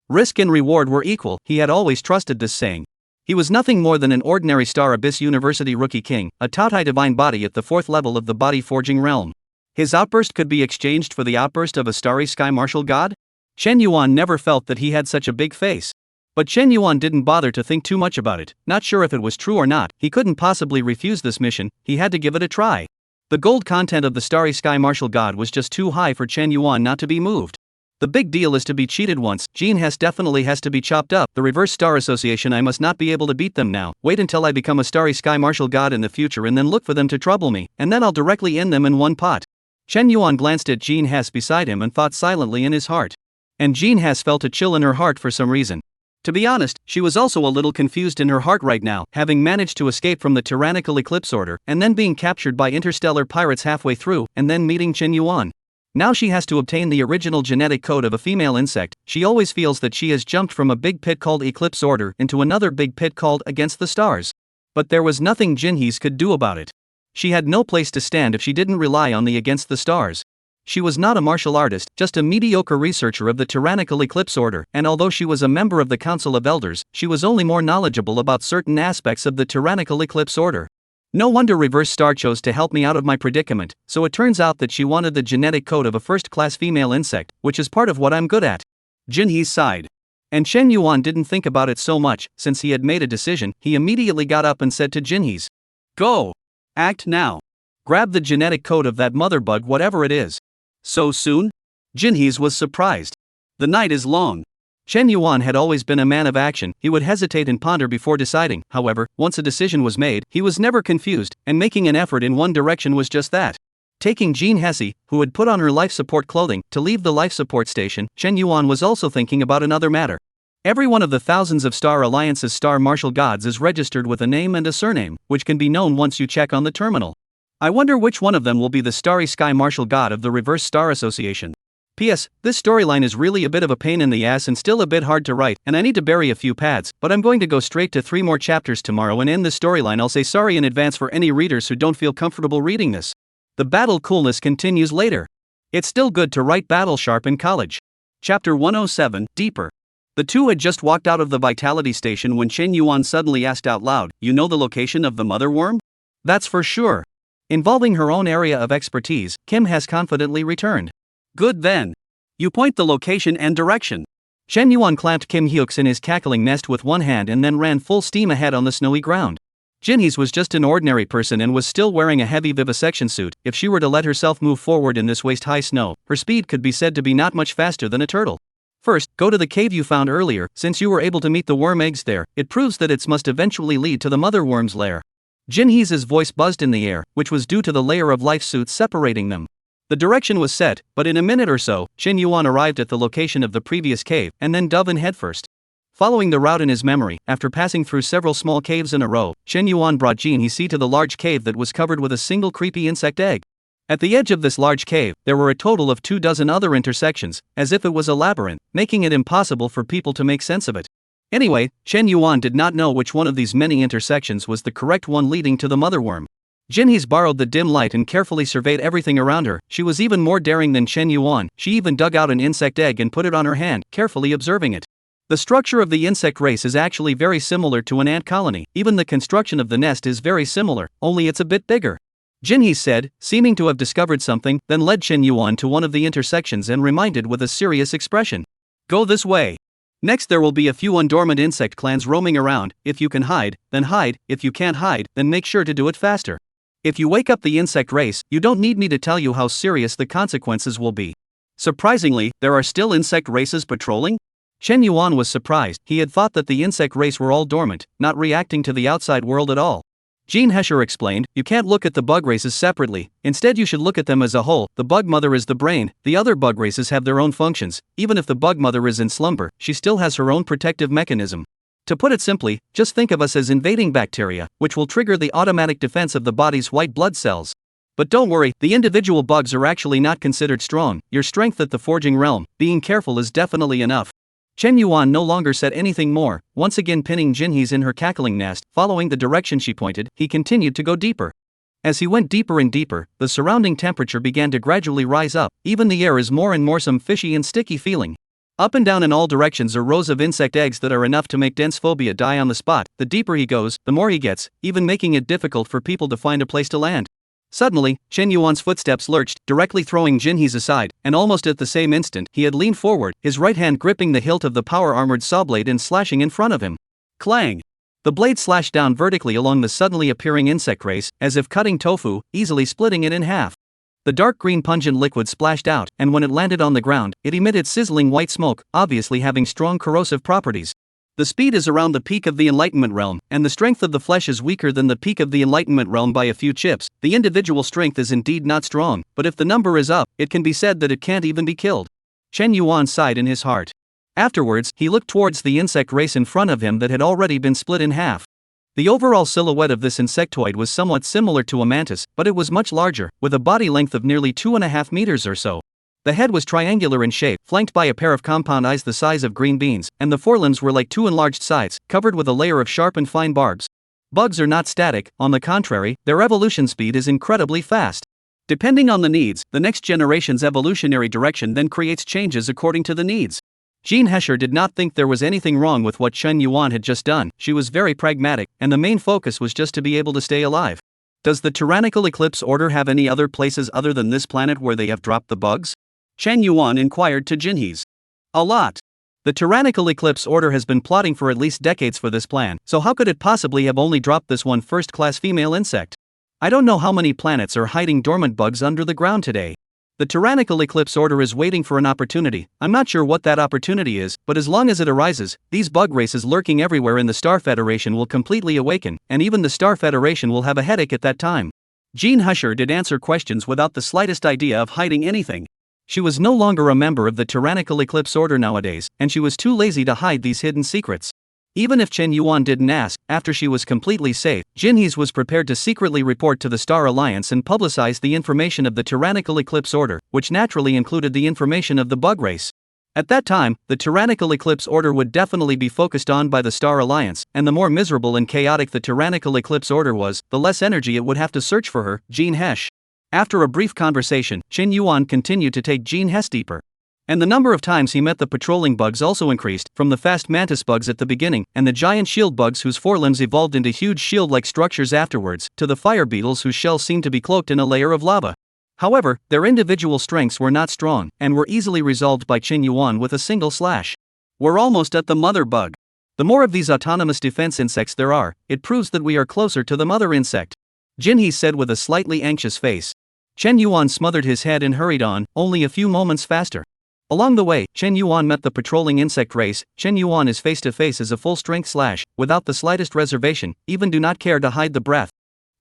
Risk and reward were equal. He had always trusted this saying. He was nothing more than an ordinary Star Abyss University rookie king, a Tautai divine body at the 4th level of the body forging realm. His outburst could be exchanged for the outburst of a Starry Sky Martial God? Chen Yuan never felt that he had such a big face. But Chen Yuan didn't bother to think too much about it, not sure if it was true or not, he couldn't possibly refuse this mission, he had to give it a try. The gold content of the Starry Sky Martial God was just too high for Chen Yuan not to be moved. The big deal is to be cheated once, Gene definitely has to be chopped up, the Reverse Star Association, I must not be able to beat them now, wait until I become a Starry Sky Martial God in the future and then look for them to trouble me, and then I'll directly end them in one pot. Chen Yuan glanced at Gene beside him and thought silently in his heart. And Gene felt a chill in her heart for some reason. To be honest, she was also a little confused in her heart right now, having managed to escape from the tyrannical Eclipse Order, and then being captured by interstellar pirates halfway through, and then meeting Chen Yuan. Now she has to obtain the original genetic code of a female insect. She always feels that she has jumped from a big pit called Eclipse Order into another big pit called Against the Stars. But there was nothing Jinhees could do about it. She had no place to stand if she didn't rely on the Against the Stars. She was not a martial artist, just a mediocre researcher of the tyrannical Eclipse Order, and although she was a member of the Council of Elders, she was only more knowledgeable about certain aspects of the tyrannical Eclipse Order. No wonder Reverse Star chose to help me out of my predicament, so it turns out that she wanted the genetic code of a first-class female insect, which is part of what I'm good at. Jinhee sighed. And Chen Yuan didn't think about it so much, since he had made a decision, he immediately got up and said to Jinhee, "Go! Act now! Grab the genetic code of that mother bug, whatever it is." So soon? Jinhee was surprised. The night is long. Chen Yuan had always been a man of action, he would hesitate and ponder before deciding, however, once a decision was made, he was never confused, and making an effort in one direction was just that. Taking Jean Hesse, who had put on her life support clothing, to leave the life support station, Chen Yuan was also thinking about another matter. Every one of the thousands of Star Alliance's Star Martial Gods is registered with a name and a surname, which can be known once you check on the terminal. I wonder which one of them will be the Starry Sky Martial God of the Reverse Star Association. P.S. This storyline is really a bit of a pain in the ass and still a bit hard to write, and I need to bury a few pads, but I'm going to go straight to 3 more chapters tomorrow and end this storyline. I'll say sorry in advance for any readers who don't feel comfortable reading this. The battle coolness continues later. It's still good to write battle sharp in college. Chapter 107, Deeper. The two had just walked out of the Vitality Station when Chen Yuan suddenly asked out loud, "You know the location of the mother worm?" "That's for sure." Involving her own area of expertise, Kim has confidently returned. "Good then. You point the location and direction." Chen Yuan clamped Kim Hyuk's in his cackling nest with one hand and then ran full steam ahead on the snowy ground. Jinhees was just an ordinary person and was still wearing a heavy vivisection suit. If she were to let herself move forward in this waist-high snow, her speed could be said to be not much faster than a turtle. First, go to the cave you found earlier. Since you were able to meet the worm eggs there, it proves that it must eventually lead to the mother worm's lair. Jinhees' voice buzzed in the air, which was due to the layer of life suits separating them. The direction was set, but in a minute or so, Chen Yuan arrived at the location of the previous cave, and then dove in headfirst. Following the route in his memory, after passing through several small caves in a row, Chen Yuan brought Jinhee to the large cave that was covered with a single creepy insect egg. At the edge of this large cave, there were a total of 24 other intersections, as if it was a labyrinth, making it impossible for people to make sense of it. Anyway, Chen Yuan did not know which one of these many intersections was the correct one leading to the mother worm. Jinhee borrowed the dim light and carefully surveyed everything around her. She was even more daring than Chen Yuan. She even dug out an insect egg and put it on her hand, carefully observing it. The structure of the insect race is actually very similar to an ant colony. Even the construction of the nest is very similar, only it's a bit bigger. Jinhee said, seeming to have discovered something, then led Chen Yuan to one of the intersections and reminded with a serious expression. "Go this way. Next there will be a few undormant insect clans roaming around. If you can hide, then hide. If you can't hide, then make sure to do it faster. If you wake up the insect race, you don't need me to tell you how serious the consequences will be." Surprisingly, there are still insect races patrolling? Chen Yuan was surprised. He had thought that the insect race were all dormant, not reacting to the outside world at all. Jean Hesher explained, "You can't look at the bug races separately, instead you should look at them as a whole. The bug mother is the brain, the other bug races have their own functions. Even if the bug mother is in slumber, she still has her own protective mechanism. To put it simply, just think of us as invading bacteria, which will trigger the automatic defense of the body's white blood cells. But don't worry, the individual bugs are actually not considered strong. Your strength at the forging realm, being careful is definitely enough." Chen Yuan no longer said anything more, once again pinning Jinhee in her cackling nest. Following the direction she pointed, he continued to go deeper. As he went deeper and deeper, the surrounding temperature began to gradually rise up, even the air is more and more some fishy and sticky feeling. Up and down in all directions are rows of insect eggs that are enough to make dense phobia die on the spot. The deeper he goes, the more he gets, even making it difficult for people to find a place to land. Suddenly, Chen Yuan's footsteps lurched, directly throwing Jinhee's aside, and almost at the same instant, he had leaned forward, his right hand gripping the hilt of the power-armored saw blade and slashing in front of him. Clang! The blade slashed down vertically along the suddenly appearing insect race, as if cutting tofu, easily splitting it in half. The dark green pungent liquid splashed out, and when it landed on the ground, it emitted sizzling white smoke, obviously having strong corrosive properties. The speed is around the peak of the Enlightenment realm, and the strength of the flesh is weaker than the peak of the Enlightenment realm by a few chips. The individual strength is indeed not strong, but if the number is up, it can be said that it can't even be killed. Chen Yuan sighed in his heart. Afterwards, he looked towards the insect race in front of him that had already been split in half. The overall silhouette of this insectoid was somewhat similar to a mantis, but it was much larger, with a body length of nearly 2.5 meters or so. The head was triangular in shape, flanked by a pair of compound eyes the size of green beans, and the forelimbs were like two enlarged scythes, covered with a layer of sharp and fine barbs. Bugs are not static, on the contrary, their evolution speed is incredibly fast. Depending on the needs, the next generation's evolutionary direction then creates changes according to the needs. Jean Hescher did not think there was anything wrong with what Chen Yuan had just done. She was very pragmatic, and the main focus was just to be able to stay alive. Does the tyrannical eclipse order have any other places other than this planet where they have dropped the bugs? Chen Yuan inquired to Jinhee's. A lot. The tyrannical eclipse order has been plotting for at least decades for this plan, so how could it possibly have only dropped this one first-class female insect? I don't know how many planets are hiding dormant bugs under the ground today. The tyrannical eclipse order is waiting for an opportunity. I'm not sure what that opportunity is, but as long as it arises, these bug races lurking everywhere in the Star Federation will completely awaken, and even the Star Federation will have a headache at that time. Jean Hescher did answer questions without the slightest idea of hiding anything. She was no longer a member of the tyrannical eclipse order nowadays, and she was too lazy to hide these hidden secrets. Even if Chen Yuan didn't ask, after she was completely safe, Jinhee's was prepared to secretly report to the Star Alliance and publicize the information of the tyrannical eclipse order, which naturally included the information of the bug race. At that time, the tyrannical eclipse order would definitely be focused on by the Star Alliance, and the more miserable and chaotic the tyrannical eclipse order was, the less energy it would have to search for her, Jean Hesh. After a brief conversation, Chen Yuan continued to take Jean Hess deeper. And the number of times he met the patrolling bugs also increased, from the fast mantis bugs at the beginning, and the giant shield bugs whose forelimbs evolved into huge shield-like structures afterwards, to the fire beetles whose shells seemed to be cloaked in a layer of lava. However, their individual strengths were not strong, and were easily resolved by Chen Yuan with a single slash. We're almost at the mother bug. The more of these autonomous defense insects there are, it proves that we are closer to the mother insect. Jinhee said with a slightly anxious face. Chen Yuan smothered his head and hurried on, only a few moments faster. Along the way, Chen Yuan met the patrolling insect race. Chen Yuan is face-to-face as a full-strength slash, without the slightest reservation, even do not care to hide the breath.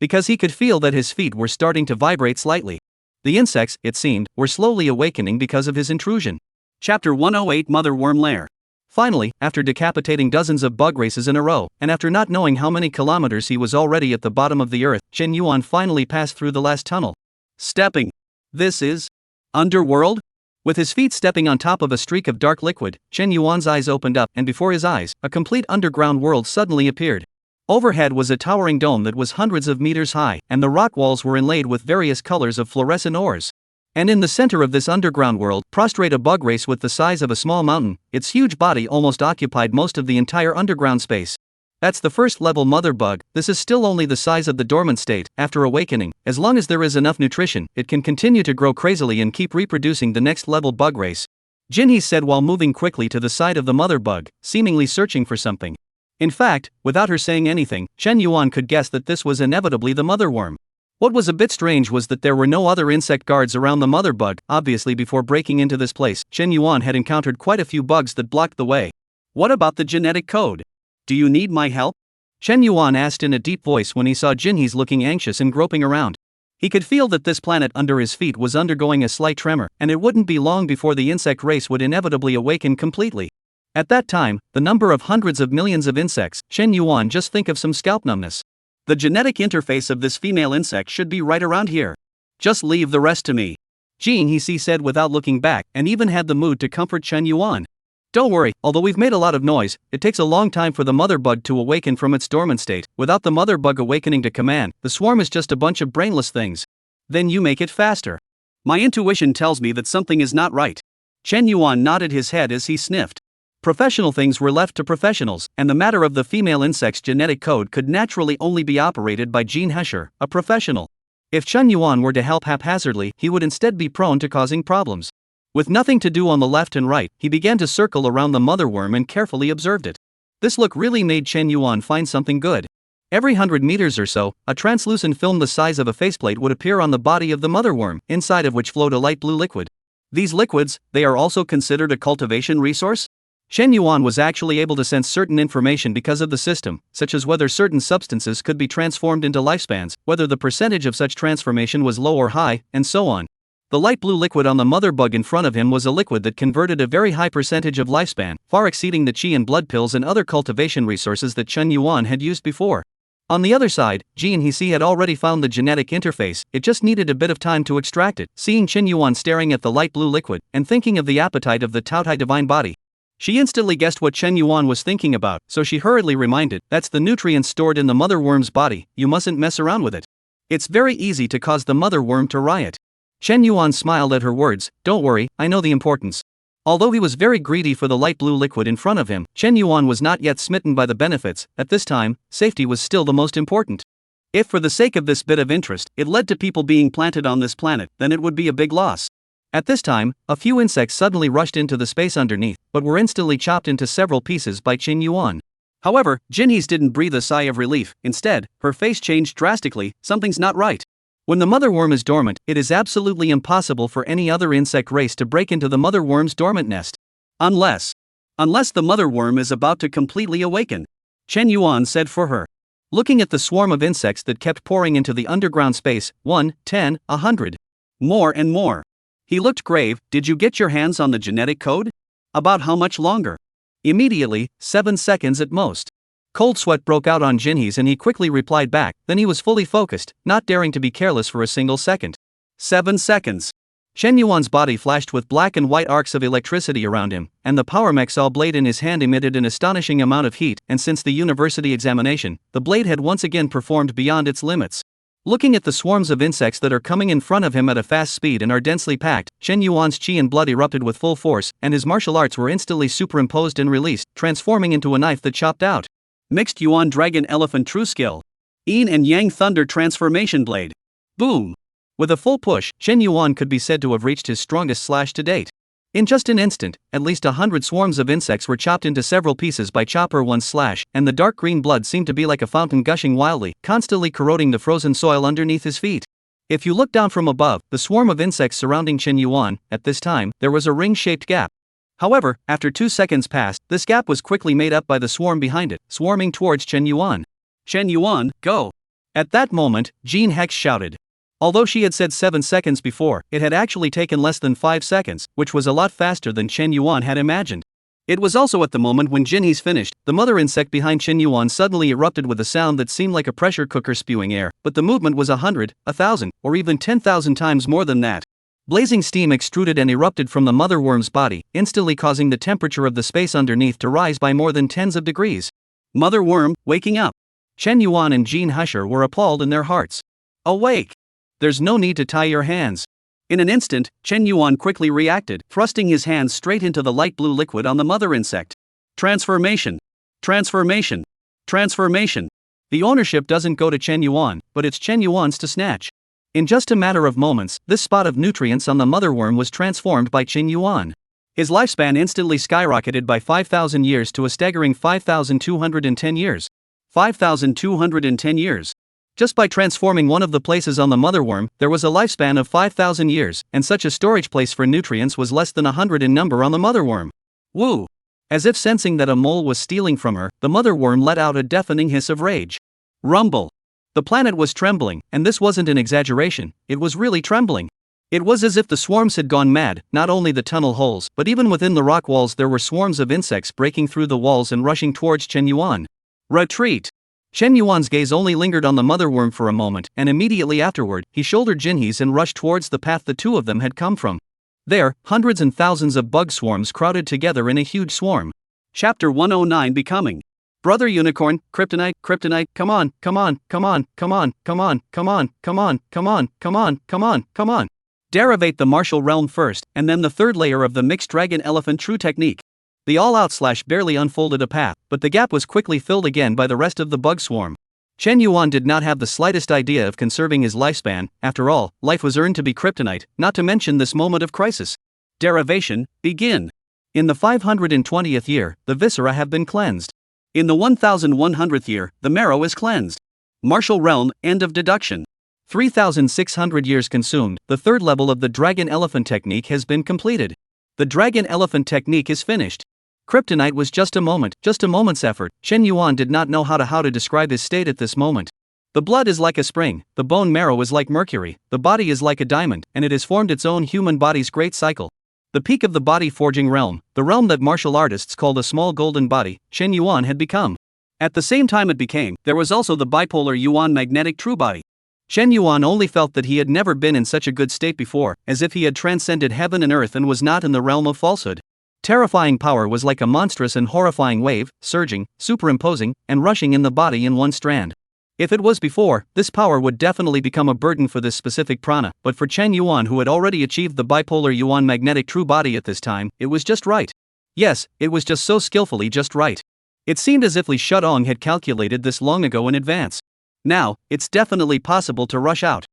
Because he could feel that his feet were starting to vibrate slightly. The insects, it seemed, were slowly awakening because of his intrusion. Chapter 108 Mother Worm Lair. Finally, after decapitating dozens of bug races in a row, and after not knowing how many kilometers he was already at the bottom of the earth, Chen Yuan finally passed through the last tunnel. Stepping. This is underworld? With his feet stepping on top of a streak of dark liquid, Chen Yuan's eyes opened up, and before his eyes, a complete underground world suddenly appeared. Overhead was a towering dome that was hundreds of meters high, and the rock walls were inlaid with various colors of fluorescent ores. And in the center of this underground world, prostrate a bug race with the size of a small mountain. Its huge body almost occupied most of the entire underground space. That's the first level mother bug. This is still only the size of the dormant state. After awakening, as long as there is enough nutrition, it can continue to grow crazily and keep reproducing the next level bug race. Jinhee said while moving quickly to the side of the mother bug, seemingly searching for something. In fact, without her saying anything, Chen Yuan could guess that this was inevitably the mother worm. What was a bit strange was that there were no other insect guards around the mother bug. Obviously, before breaking into this place, Chen Yuan had encountered quite a few bugs that blocked the way. What about the genetic code? Do you need my help? Chen Yuan asked in a deep voice when he saw Jinhee's looking anxious and groping around. He could feel that this planet under his feet was undergoing a slight tremor, and it wouldn't be long before the insect race would inevitably awaken completely. At that time, the number of hundreds of millions of insects, Chen Yuan just think of some scalp numbness. The genetic interface of this female insect should be right around here. Just leave the rest to me. Jinhee said without looking back, and even had the mood to comfort Chen Yuan. Don't worry, although we've made a lot of noise, it takes a long time for the mother bug to awaken from its dormant state. Without the mother bug awakening to command, the swarm is just a bunch of brainless things. Then you make it faster. My intuition tells me that something is not right. Chen Yuan nodded his head as he sniffed. Professional things were left to professionals, and the matter of the female insect's genetic code could naturally only be operated by Jean Hescher, a professional. If Chun Yuan were to help haphazardly, he would instead be prone to causing problems. With nothing to do on the left and right, he began to circle around the mother worm and carefully observed it. This look really made Chen Yuan find something good. Every 100 meters or so, a translucent film the size of a faceplate would appear on the body of the mother worm, inside of which flowed a light blue liquid. These liquids, they are also considered a cultivation resource? Chen Yuan was actually able to sense certain information because of the system, such as whether certain substances could be transformed into lifespans, whether the percentage of such transformation was low or high, and so on. The light blue liquid on the mother bug in front of him was a liquid that converted a very high percentage of lifespan, far exceeding the qi and blood pills and other cultivation resources that Chen Yuan had used before. On the other side, Jin Hisi had already found the genetic interface, it just needed a bit of time to extract it. Seeing Chen Yuan staring at the light blue liquid, and thinking of the appetite of the Taotai divine body, she instantly guessed what Chen Yuan was thinking about, so she hurriedly reminded, "That's the nutrients stored in the mother worm's body, you mustn't mess around with it. It's very easy to cause the mother worm to riot." Chen Yuan smiled at her words, "Don't worry, I know the importance." Although he was very greedy for the light blue liquid in front of him, Chen Yuan was not yet smitten by the benefits. At this time, safety was still the most important. If for the sake of this bit of interest, it led to people being planted on this planet, then it would be a big loss. At this time, a few insects suddenly rushed into the space underneath, but were instantly chopped into several pieces by Chen Yuan. However, Jinhees didn't breathe a sigh of relief. Instead, her face changed drastically. Something's not right. When the mother worm is dormant, it is absolutely impossible for any other insect race to break into the mother worm's dormant nest. Unless the mother worm is about to completely awaken. Chen Yuan said for her. Looking at the swarm of insects that kept pouring into the underground space, 1, 10, 100. More and more. He looked grave. "Did you get your hands on the genetic code? About how much longer?" "Immediately, 7 seconds at most." Cold sweat broke out on Jinhees and he quickly replied back, then he was fully focused, not daring to be careless for a single second. 7 seconds. Chen Yuan's body flashed with black and white arcs of electricity around him, and the power mech saw blade in his hand emitted an astonishing amount of heat, and since the university examination, the blade had once again performed beyond its limits. Looking at the swarms of insects that are coming in front of him at a fast speed and are densely packed, Chen Yuan's qi and blood erupted with full force, and his martial arts were instantly superimposed and released, transforming into a knife that chopped out. Mixed Yuan Dragon Elephant True Skill. Yin and Yang Thunder Transformation Blade. Boom! With a full push, Chen Yuan could be said to have reached his strongest slash to date. In just an instant, at least 100 swarms of insects were chopped into several pieces by Chopper One's slash, and the dark green blood seemed to be like a fountain gushing wildly, constantly corroding the frozen soil underneath his feet. If you look down from above, the swarm of insects surrounding Chen Yuan, at this time, there was a ring-shaped gap. However, after 2 seconds passed, this gap was quickly made up by the swarm behind it, swarming towards Chen Yuan. "Chen Yuan, go!" At that moment, Jean Hex shouted. Although she had said 7 seconds before, it had actually taken less than 5 seconds, which was a lot faster than Chen Yuan had imagined. It was also at the moment when Jinhees finished, the mother insect behind Chen Yuan suddenly erupted with a sound that seemed like a pressure cooker spewing air, but the movement was 100, 1,000, or even 10,000 times more than that. Blazing steam extruded and erupted from the mother worm's body, instantly causing the temperature of the space underneath to rise by more than tens of degrees. Mother worm, waking up! Chen Yuan and Jean Husher were appalled in their hearts. Awake! There's no need to tie your hands. In an instant, Chen Yuan quickly reacted, thrusting his hands straight into the light blue liquid on the mother insect. Transformation! Transformation! Transformation! The ownership doesn't go to Chen Yuan, but it's Chen Yuan's to snatch. In just a matter of moments, this spot of nutrients on the mother worm was transformed by Chen Yuan. His lifespan instantly skyrocketed by 5,000 years to a staggering 5,210 years. 5,210 years. Just by transforming one of the places on the mother worm, there was a lifespan of 5,000 years, and such a storage place for nutrients was less than 100 in number on the mother worm. Woo! As if sensing that a mole was stealing from her, the mother worm let out a deafening hiss of rage. Rumble! The planet was trembling, and this wasn't an exaggeration, it was really trembling. It was as if the swarms had gone mad. Not only the tunnel holes, but even within the rock walls there were swarms of insects breaking through the walls and rushing towards Chen Yuan. Retreat! Chen Yuan's gaze only lingered on the mother worm for a moment, and immediately afterward, he shouldered Jinhees and rushed towards the path the two of them had come from. There, hundreds and thousands of bug swarms crowded together in a huge swarm. Chapter 109 Becoming. Brother Unicorn, Kryptonite, Kryptonite, come on, come on, come on, come on, come on, come on, come on, come on, come on, come on, come on. Derivate the martial realm first, and then the third layer of the mixed dragon elephant true technique. The all-out slash barely unfolded a path, but the gap was quickly filled again by the rest of the bug swarm. Chen Yuan did not have the slightest idea of conserving his lifespan. After all, life was earned to be kryptonite, not to mention this moment of crisis. Derivation, begin. In the 520th year, the viscera have been cleansed. In the 1100th year, the marrow is cleansed. Martial realm, end of deduction. 3,600 years consumed, the third level of the dragon elephant technique has been completed. The dragon elephant technique is finished. Kryptonite was just a moment's effort. Chen Yuan did not know how to describe his state at this moment. The blood is like a spring, the bone marrow is like mercury, the body is like a diamond, and it has formed its own human body's great cycle. The peak of the body forging realm, the realm that martial artists call the small golden body, Chen Yuan had become. At the same time it became, there was also the bipolar Yuan magnetic true body. Chen Yuan only felt that he had never been in such a good state before, as if he had transcended heaven and earth and was not in the realm of falsehood. Terrifying power was like a monstrous and horrifying wave, surging, superimposing, and rushing in the body in one strand. If it was before, this power would definitely become a burden for this specific prana, but for Chen Yuan, who had already achieved the bipolar Yuan magnetic true body at this time, it was just right. Yes, it was just so skillfully just right. It seemed as if Li Shudong had calculated this long ago in advance. Now, it's definitely possible to rush out.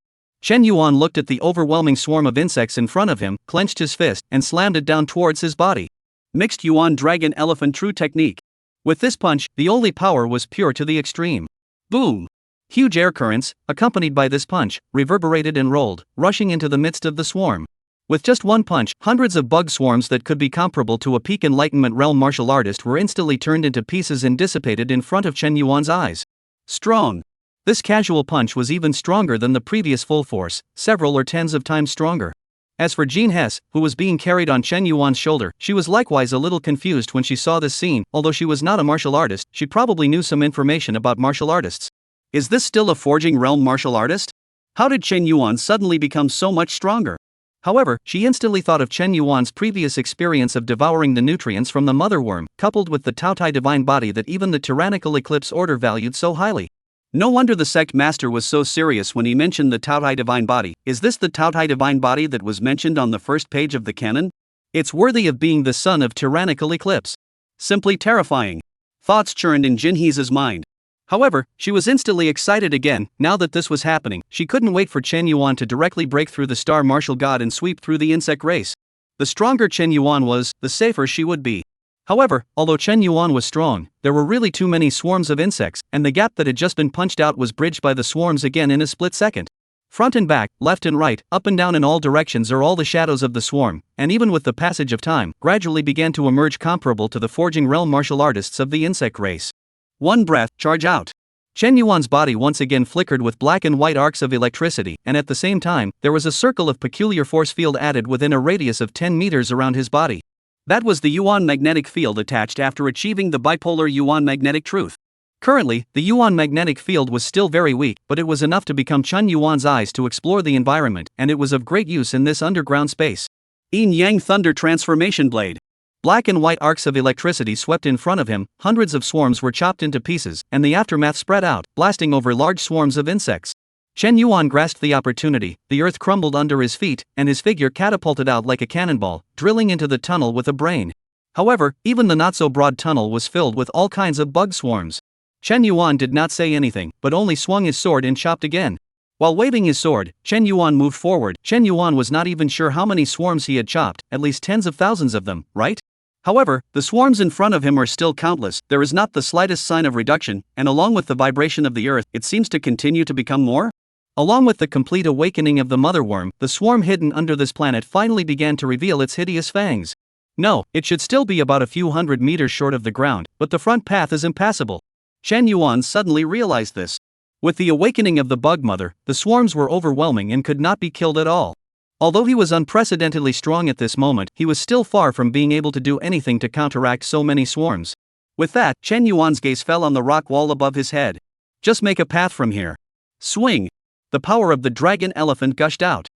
Chen Yuan looked at the overwhelming swarm of insects in front of him, clenched his fist, and slammed it down towards his body. Mixed Yuan Dragon Elephant True Technique. With this punch, the only power was pure to the extreme. Boom! Huge air currents, accompanied by this punch, reverberated and rolled, rushing into the midst of the swarm. With just one punch, hundreds of bug swarms that could be comparable to a peak Enlightenment realm martial artist were instantly turned into pieces and dissipated in front of Chen Yuan's eyes. Strong. This casual punch was even stronger than the previous full force, several or tens of times stronger. As for Jean Hess, who was being carried on Chen Yuan's shoulder, she was likewise a little confused when she saw this scene. Although she was not a martial artist, she probably knew some information about martial artists. Is this still a forging realm martial artist? How did Chen Yuan suddenly become so much stronger? However, she instantly thought of Chen Yuan's previous experience of devouring the nutrients from the mother worm, coupled with the Taotai divine body that even the tyrannical Eclipse Order valued so highly. No wonder the sect master was so serious when he mentioned the Taotai divine body. Is this the Taotai divine body that was mentioned on the first page of the canon? It's worthy of being the son of tyrannical Eclipse. Simply terrifying. Thoughts churned in Jinhee's mind. However, she was instantly excited again. Now that this was happening, she couldn't wait for Chen Yuan to directly break through the star martial god and sweep through the insect race. The stronger Chen Yuan was, the safer she would be. However, although Chen Yuan was strong, there were really too many swarms of insects, and the gap that had just been punched out was bridged by the swarms again in a split second. Front and back, left and right, up and down in all directions are all the shadows of the swarm, and even with the passage of time, gradually began to emerge comparable to the forging realm martial artists of the insect race. One breath, charge out. Chen Yuan's body once again flickered with black and white arcs of electricity, and at the same time, there was a circle of peculiar force field added within a radius of 10 meters around his body. That was the Yuan magnetic field attached after achieving the bipolar Yuan magnetic truth. Currently, the Yuan magnetic field was still very weak, but it was enough to become Chen Yuan's eyes to explore the environment, and it was of great use in this underground space. Yin Yang Thunder Transformation Blade. Black and white arcs of electricity swept in front of him, hundreds of swarms were chopped into pieces, and the aftermath spread out, blasting over large swarms of insects. Chen Yuan grasped the opportunity, the earth crumbled under his feet, and his figure catapulted out like a cannonball, drilling into the tunnel with a brain. However, even the not-so-broad tunnel was filled with all kinds of bug swarms. Chen Yuan did not say anything, but only swung his sword and chopped again. While waving his sword, Chen Yuan moved forward. Chen Yuan was not even sure how many swarms he had chopped, at least tens of thousands of them, right? However, the swarms in front of him are still countless, there is not the slightest sign of reduction, and along with the vibration of the earth, it seems to continue to become more? Along with the complete awakening of the mother worm, the swarm hidden under this planet finally began to reveal its hideous fangs. No, it should still be about a few hundred meters short of the ground, but the front path is impassable. Chen Yuan suddenly realized this. With the awakening of the bug mother, the swarms were overwhelming and could not be killed at all. Although he was unprecedentedly strong at this moment, he was still far from being able to do anything to counteract so many swarms. With that, Chen Yuan's gaze fell on the rock wall above his head. Just make a path from here. Swing! The power of the dragon elephant gushed out.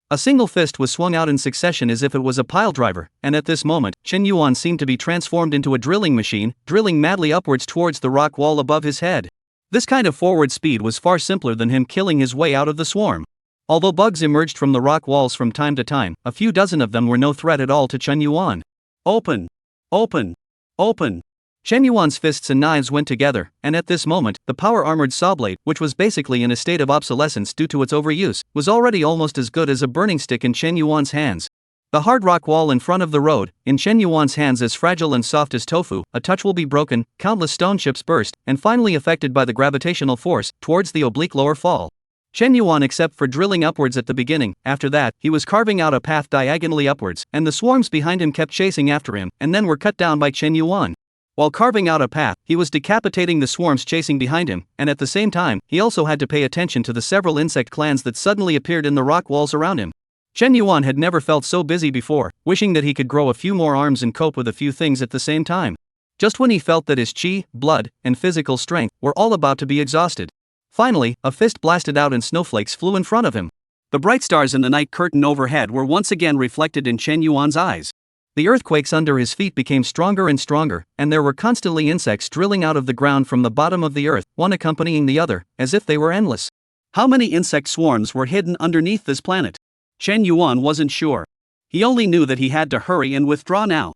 A single fist was swung out in succession as if it was a piledriver, and at this moment, Chen Yuan seemed to be transformed into a drilling machine, drilling madly upwards towards the rock wall above his head. This kind of forward speed was far simpler than him killing his way out of the swarm. Although bugs emerged from the rock walls from time to time, a few dozen of them were no threat at all to Chen Yuan. Open! Open! Open! Chen Yuan's fists and knives went together, and at this moment, the power-armored saw blade, which was basically in a state of obsolescence due to its overuse, was already almost as good as a burning stick in Chen Yuan's hands. The hard rock wall in front of the road, in Chen Yuan's hands as fragile and soft as tofu, a touch will be broken, countless stone chips burst, and finally affected by the gravitational force, towards the oblique lower fall. Chen Yuan except for drilling upwards at the beginning, after that, he was carving out a path diagonally upwards, and the swarms behind him kept chasing after him, and then were cut down by Chen Yuan. While carving out a path, he was decapitating the swarms chasing behind him, and at the same time, he also had to pay attention to the several insect clans that suddenly appeared in the rock walls around him. Chen Yuan had never felt so busy before, wishing that he could grow a few more arms and cope with a few things at the same time. Just when he felt that his qi, blood, and physical strength were all about to be exhausted. Finally, a fist blasted out and snowflakes flew in front of him. The bright stars in the night curtain overhead were once again reflected in Chen Yuan's eyes. The earthquakes under his feet became stronger and stronger, and there were constantly insects drilling out of the ground from the bottom of the earth, one accompanying the other, as if they were endless. How many insect swarms were hidden underneath this planet? Chen Yuan wasn't sure. He only knew that he had to hurry and withdraw now.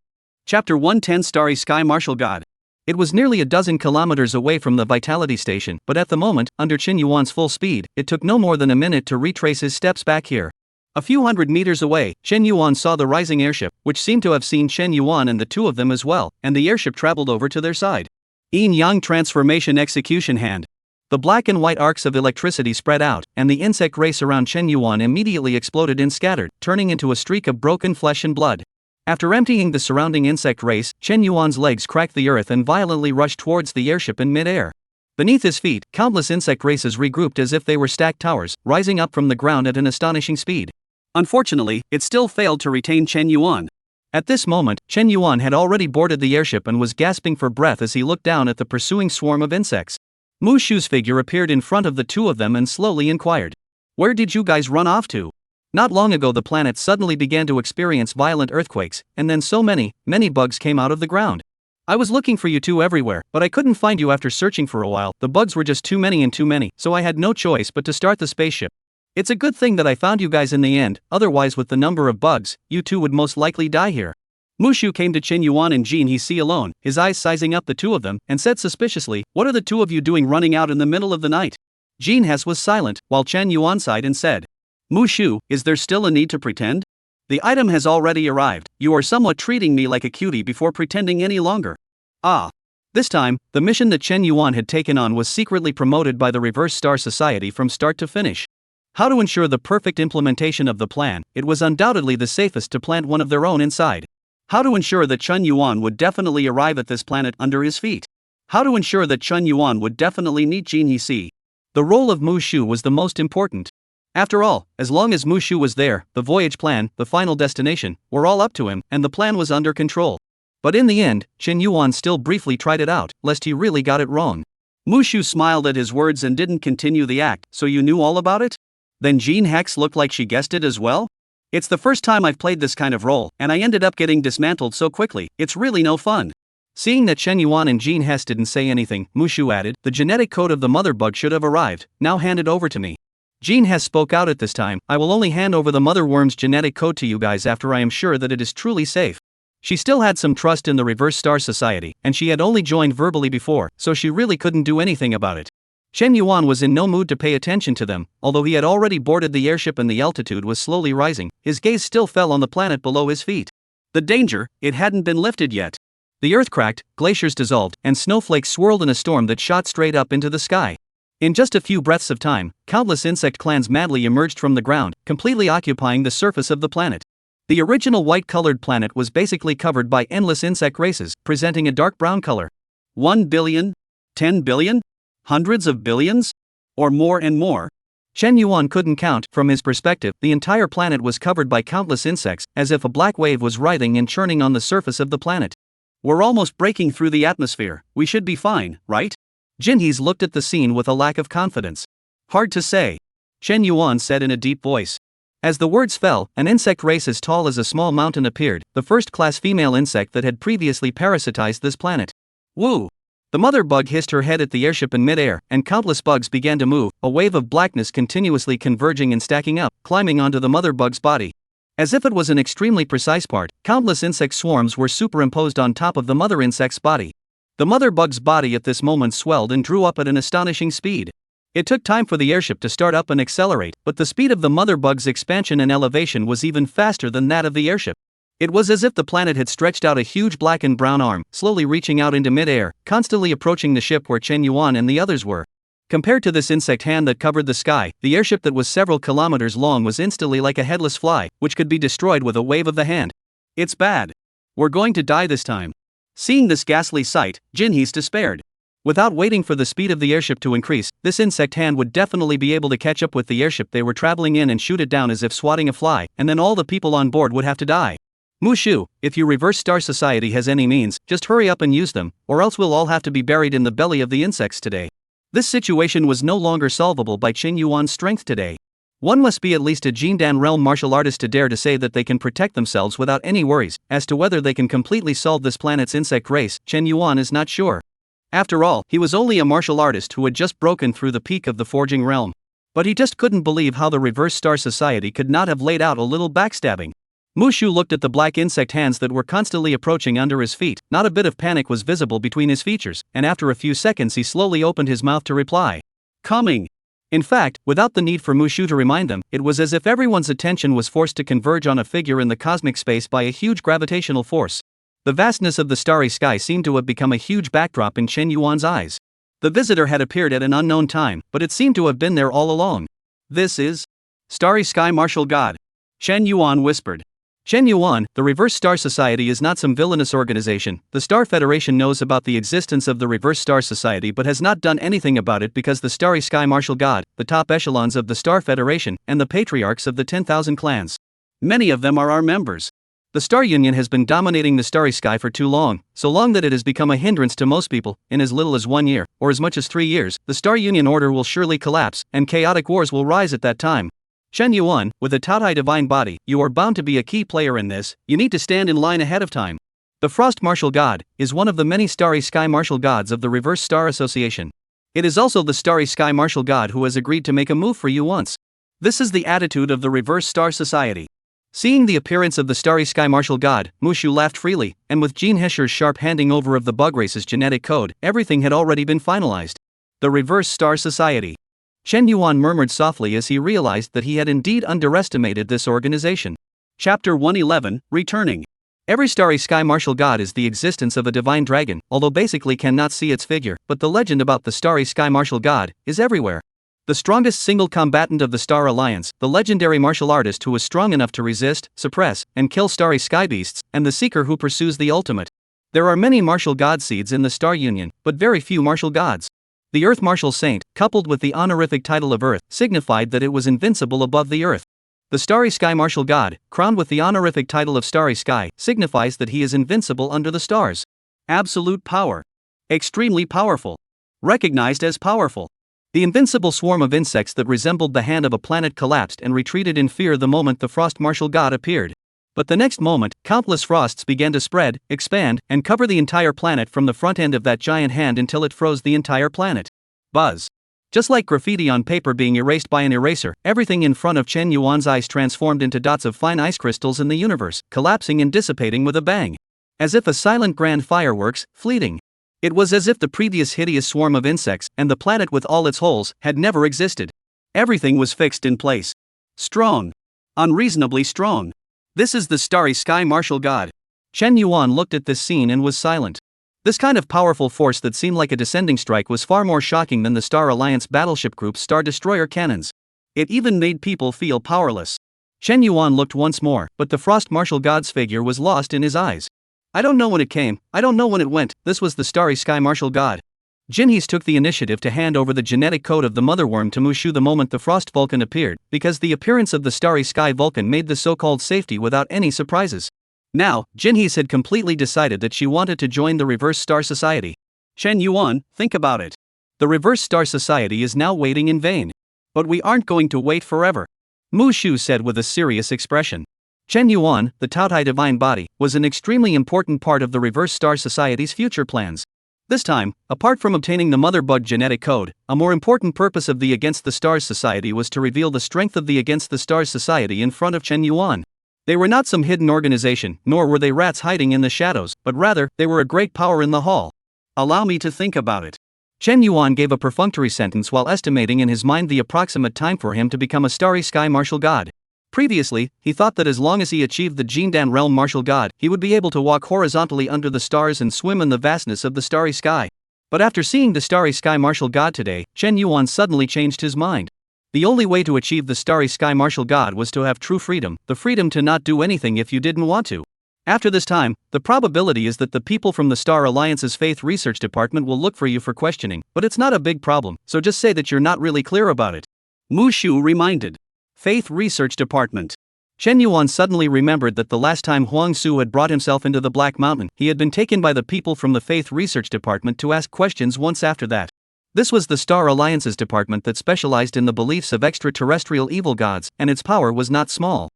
Chapter 110 Starry Sky Martial God. It was nearly a dozen kilometers away from the Vitality Station, but at the moment, under Chen Yuan's full speed, it took no more than a minute to retrace his steps back here. A few hundred meters away, Chen Yuan saw the rising airship, which seemed to have seen Chen Yuan and the two of them as well, and the airship traveled over to their side. Yin-Yang Transformation Execution Hand. The black and white arcs of electricity spread out, and the insect race around Chen Yuan immediately exploded and scattered, turning into a streak of broken flesh and blood. After emptying the surrounding insect race, Chen Yuan's legs cracked the earth and violently rushed towards the airship in mid-air. Beneath his feet, countless insect races regrouped as if they were stacked towers, rising up from the ground at an astonishing speed. Unfortunately, it still failed to retain Chen Yuan. At this moment, Chen Yuan had already boarded the airship and was gasping for breath as he looked down at the pursuing swarm of insects. Mu Shu's figure appeared in front of the two of them and slowly inquired, "Where did you guys run off to?" Not long ago the planet suddenly began to experience violent earthquakes, and then so many bugs came out of the ground. I was looking for you two everywhere, but I couldn't find you after searching for a while. The bugs were just too many, so I had no choice but to start the spaceship. It's a good thing that I found you guys in the end, otherwise with the number of bugs, you two would most likely die here. Mushu came to Chen Yuan and Jin He alone, his eyes sizing up the two of them, and said suspiciously, "What are the two of you doing running out in the middle of the night?" Jin He was silent, while Chen Yuan sighed and said, "Mushu, is there still a need to pretend? The item has already arrived, you are somewhat treating me like a cutie before pretending any longer." Ah. This time, the mission that Chen Yuan had taken on was secretly promoted by the Reverse Star Society from start to finish. How to ensure the perfect implementation of the plan, it was undoubtedly the safest to plant one of their own inside. How to ensure that Chen Yuan would definitely arrive at this planet under his feet. How to ensure that Chen Yuan would definitely meet Jin He. The role of Mu Shu was the most important. After all, as long as Mu Shu was there, the voyage plan, the final destination, were all up to him, and the plan was under control. But in the end, Chen Yuan still briefly tried it out, lest he really got it wrong. Mu Shu smiled at his words and didn't continue the act. "So you knew all about it?" Then Jean Hex looked like she guessed it as well? "It's the first time I've played this kind of role, and I ended up getting dismantled so quickly, it's really no fun." Seeing that Chen Yuan and Jean Hess didn't say anything, Mushu added, "The genetic code of the mother bug should have arrived, now hand it over to me." Jean Hess spoke out at this time, "I will only hand over the mother worm's genetic code to you guys after I am sure that it is truly safe." She still had some trust in the Reverse Star Society, and she had only joined verbally before, so she really couldn't do anything about it. Chen Yuan was in no mood to pay attention to them, although he had already boarded the airship and the altitude was slowly rising, his gaze still fell on the planet below his feet. The danger, it hadn't been lifted yet. The earth cracked, glaciers dissolved, and snowflakes swirled in a storm that shot straight up into the sky. In just a few breaths of time, countless insect clans madly emerged from the ground, completely occupying the surface of the planet. The original white-colored planet was basically covered by endless insect races, presenting a dark brown color. 1 billion? 10 billion? Hundreds of billions? Or more and more? Chen Yuan couldn't count. From his perspective, the entire planet was covered by countless insects, as if a black wave was writhing and churning on the surface of the planet. "We're almost breaking through the atmosphere, we should be fine, right?" Jinhees looked at the scene with a lack of confidence. "Hard to say," Chen Yuan said in a deep voice. As the words fell, an insect race as tall as a small mountain appeared, the first-class female insect that had previously parasitized this planet. Woo! The mother bug hissed her head at the airship in mid-air, and countless bugs began to move, a wave of blackness continuously converging and stacking up, climbing onto the mother bug's body. As if it was an extremely precise part, countless insect swarms were superimposed on top of the mother insect's body. The mother bug's body at this moment swelled and drew up at an astonishing speed. It took time for the airship to start up and accelerate, but the speed of the mother bug's expansion and elevation was even faster than that of the airship. It was as if the planet had stretched out a huge black and brown arm, slowly reaching out into mid-air, constantly approaching the ship where Chen Yuan and the others were. Compared to this insect hand that covered the sky, the airship that was several kilometers long was instantly like a headless fly, which could be destroyed with a wave of the hand. It's bad. We're going to die this time. Seeing this ghastly sight, Jinhees despaired. Without waiting for the speed of the airship to increase, this insect hand would definitely be able to catch up with the airship they were traveling in and shoot it down as if swatting a fly, and then all the people on board would have to die. Mushu, if your reverse star society has any means, just hurry up and use them, or else we'll all have to be buried in the belly of the insects today. This situation was no longer solvable by Chen Yuan's strength today. One must be at least a Jindan realm martial artist to dare to say that they can protect themselves without any worries. As to whether they can completely solve this planet's insect race, Chen Yuan is not sure. After all, he was only a martial artist who had just broken through the peak of the forging realm. But he just couldn't believe how the Reverse Star Society could not have laid out a little backstabbing. Mushu looked at the black insect hands that were constantly approaching under his feet. Not a bit of panic was visible between his features, and after a few seconds he slowly opened his mouth to reply. Coming. In fact, without the need for Mushu to remind them, it was as if everyone's attention was forced to converge on a figure in the cosmic space by a huge gravitational force. The vastness of the starry sky seemed to have become a huge backdrop in Chen Yuan's eyes. The visitor had appeared at an unknown time, but it seemed to have been there all along. This is Starry Sky Martial God. Chen Yuan whispered. Chen Yuan, the Reverse Star Society is not some villainous organization. The Star Federation knows about the existence of the Reverse Star Society but has not done anything about it because the Starry Sky Martial God, the top echelons of the Star Federation, and the patriarchs of the 10,000 clans. Many of them are our members. The Star Union has been dominating the starry sky for too long, so long that it has become a hindrance to most people. In as little as 1 year, or as much as 3 years, the Star Union order will surely collapse, and chaotic wars will rise at that time. Chen Yuan, with a Taotai divine body, you are bound to be a key player in this. You need to stand in line ahead of time. The Frost Martial God is one of the many Starry Sky Martial Gods of the Reverse Star Association. It is also the Starry Sky Martial God who has agreed to make a move for you once. This is the attitude of the Reverse Star Society. Seeing the appearance of the Starry Sky Martial God, Mushu laughed freely, and with Jean Hescher's sharp handing over of the bug race's genetic code, everything had already been finalized. The Reverse Star Society. Chen Yuan murmured softly as he realized that he had indeed underestimated this organization. Chapter 111, Returning. Every Starry Sky Martial God is the existence of a divine dragon, although basically cannot see its figure, but the legend about the Starry Sky Martial God is everywhere. The strongest single combatant of the Star Alliance, the legendary martial artist who was strong enough to resist, suppress, and kill starry sky beasts, and the seeker who pursues the ultimate. There are many martial god seeds in the Star Union, but very few martial gods. The Earth Martial Saint, coupled with the honorific title of Earth, signified that it was invincible above the Earth. The Starry Sky Martial God, crowned with the honorific title of Starry Sky, signifies that he is invincible under the stars. Absolute power. Extremely powerful. Recognized as powerful. The invincible swarm of insects that resembled the hand of a planet collapsed and retreated in fear the moment the Frost Martial God appeared. But the next moment, countless frosts began to spread, expand, and cover the entire planet from the front end of that giant hand until it froze the entire planet. Buzz. Just like graffiti on paper being erased by an eraser, everything in front of Chen Yuan's eyes transformed into dots of fine ice crystals in the universe, collapsing and dissipating with a bang. As if a silent grand fireworks, fleeting. It was as if the previous hideous swarm of insects, and the planet with all its holes, had never existed. Everything was fixed in place. Strong. Unreasonably strong. This is the Starry Sky Martial God. Chen Yuan looked at this scene and was silent. This kind of powerful force that seemed like a descending strike was far more shocking than the Star Alliance battleship group's Star Destroyer cannons. It even made people feel powerless. Chen Yuan looked once more, but the Frost Martial God's figure was lost in his eyes. I don't know when it came, I don't know when it went. This was the Starry Sky Martial God. Jinhees took the initiative to hand over the genetic code of the mother worm to Mushu the moment the Frost Vulcan appeared, because the appearance of the Starry Sky Vulcan made the so-called safety without any surprises. Now, Jinhees had completely decided that she wanted to join the Reverse Star Society. Chen Yuan, think about it. The Reverse Star Society is now waiting in vain. But we aren't going to wait forever. Mushu said with a serious expression. Chen Yuan, the Taotai divine body, was an extremely important part of the Reverse Star Society's future plans. This time, apart from obtaining the mother bug genetic code, a more important purpose of the Against the Stars Society was to reveal the strength of the Against the Stars Society in front of Chen Yuan. They were not some hidden organization, nor were they rats hiding in the shadows, but rather, they were a great power in the hall. Allow me to think about it. Chen Yuan gave a perfunctory sentence while estimating in his mind the approximate time for him to become a starry sky martial god. Previously, he thought that as long as he achieved the Jindan realm martial god, he would be able to walk horizontally under the stars and swim in the vastness of the starry sky. But after seeing the starry sky martial god today, Chen Yuan suddenly changed his mind. The only way to achieve the starry sky martial god was to have true freedom, the freedom to not do anything if you didn't want to. After this time, the probability is that the people from the Star Alliance's Faith Research Department will look for you for questioning, but it's not a big problem, so just say that you're not really clear about it. Mu Shu reminded. Faith Research Department. Chen Yuan suddenly remembered that the last time Huang Su had brought himself into the Black Mountain, he had been taken by the people from the Faith Research Department to ask questions once after that. This was the Star Alliance's department that specialized in the beliefs of extraterrestrial evil gods, and its power was not small.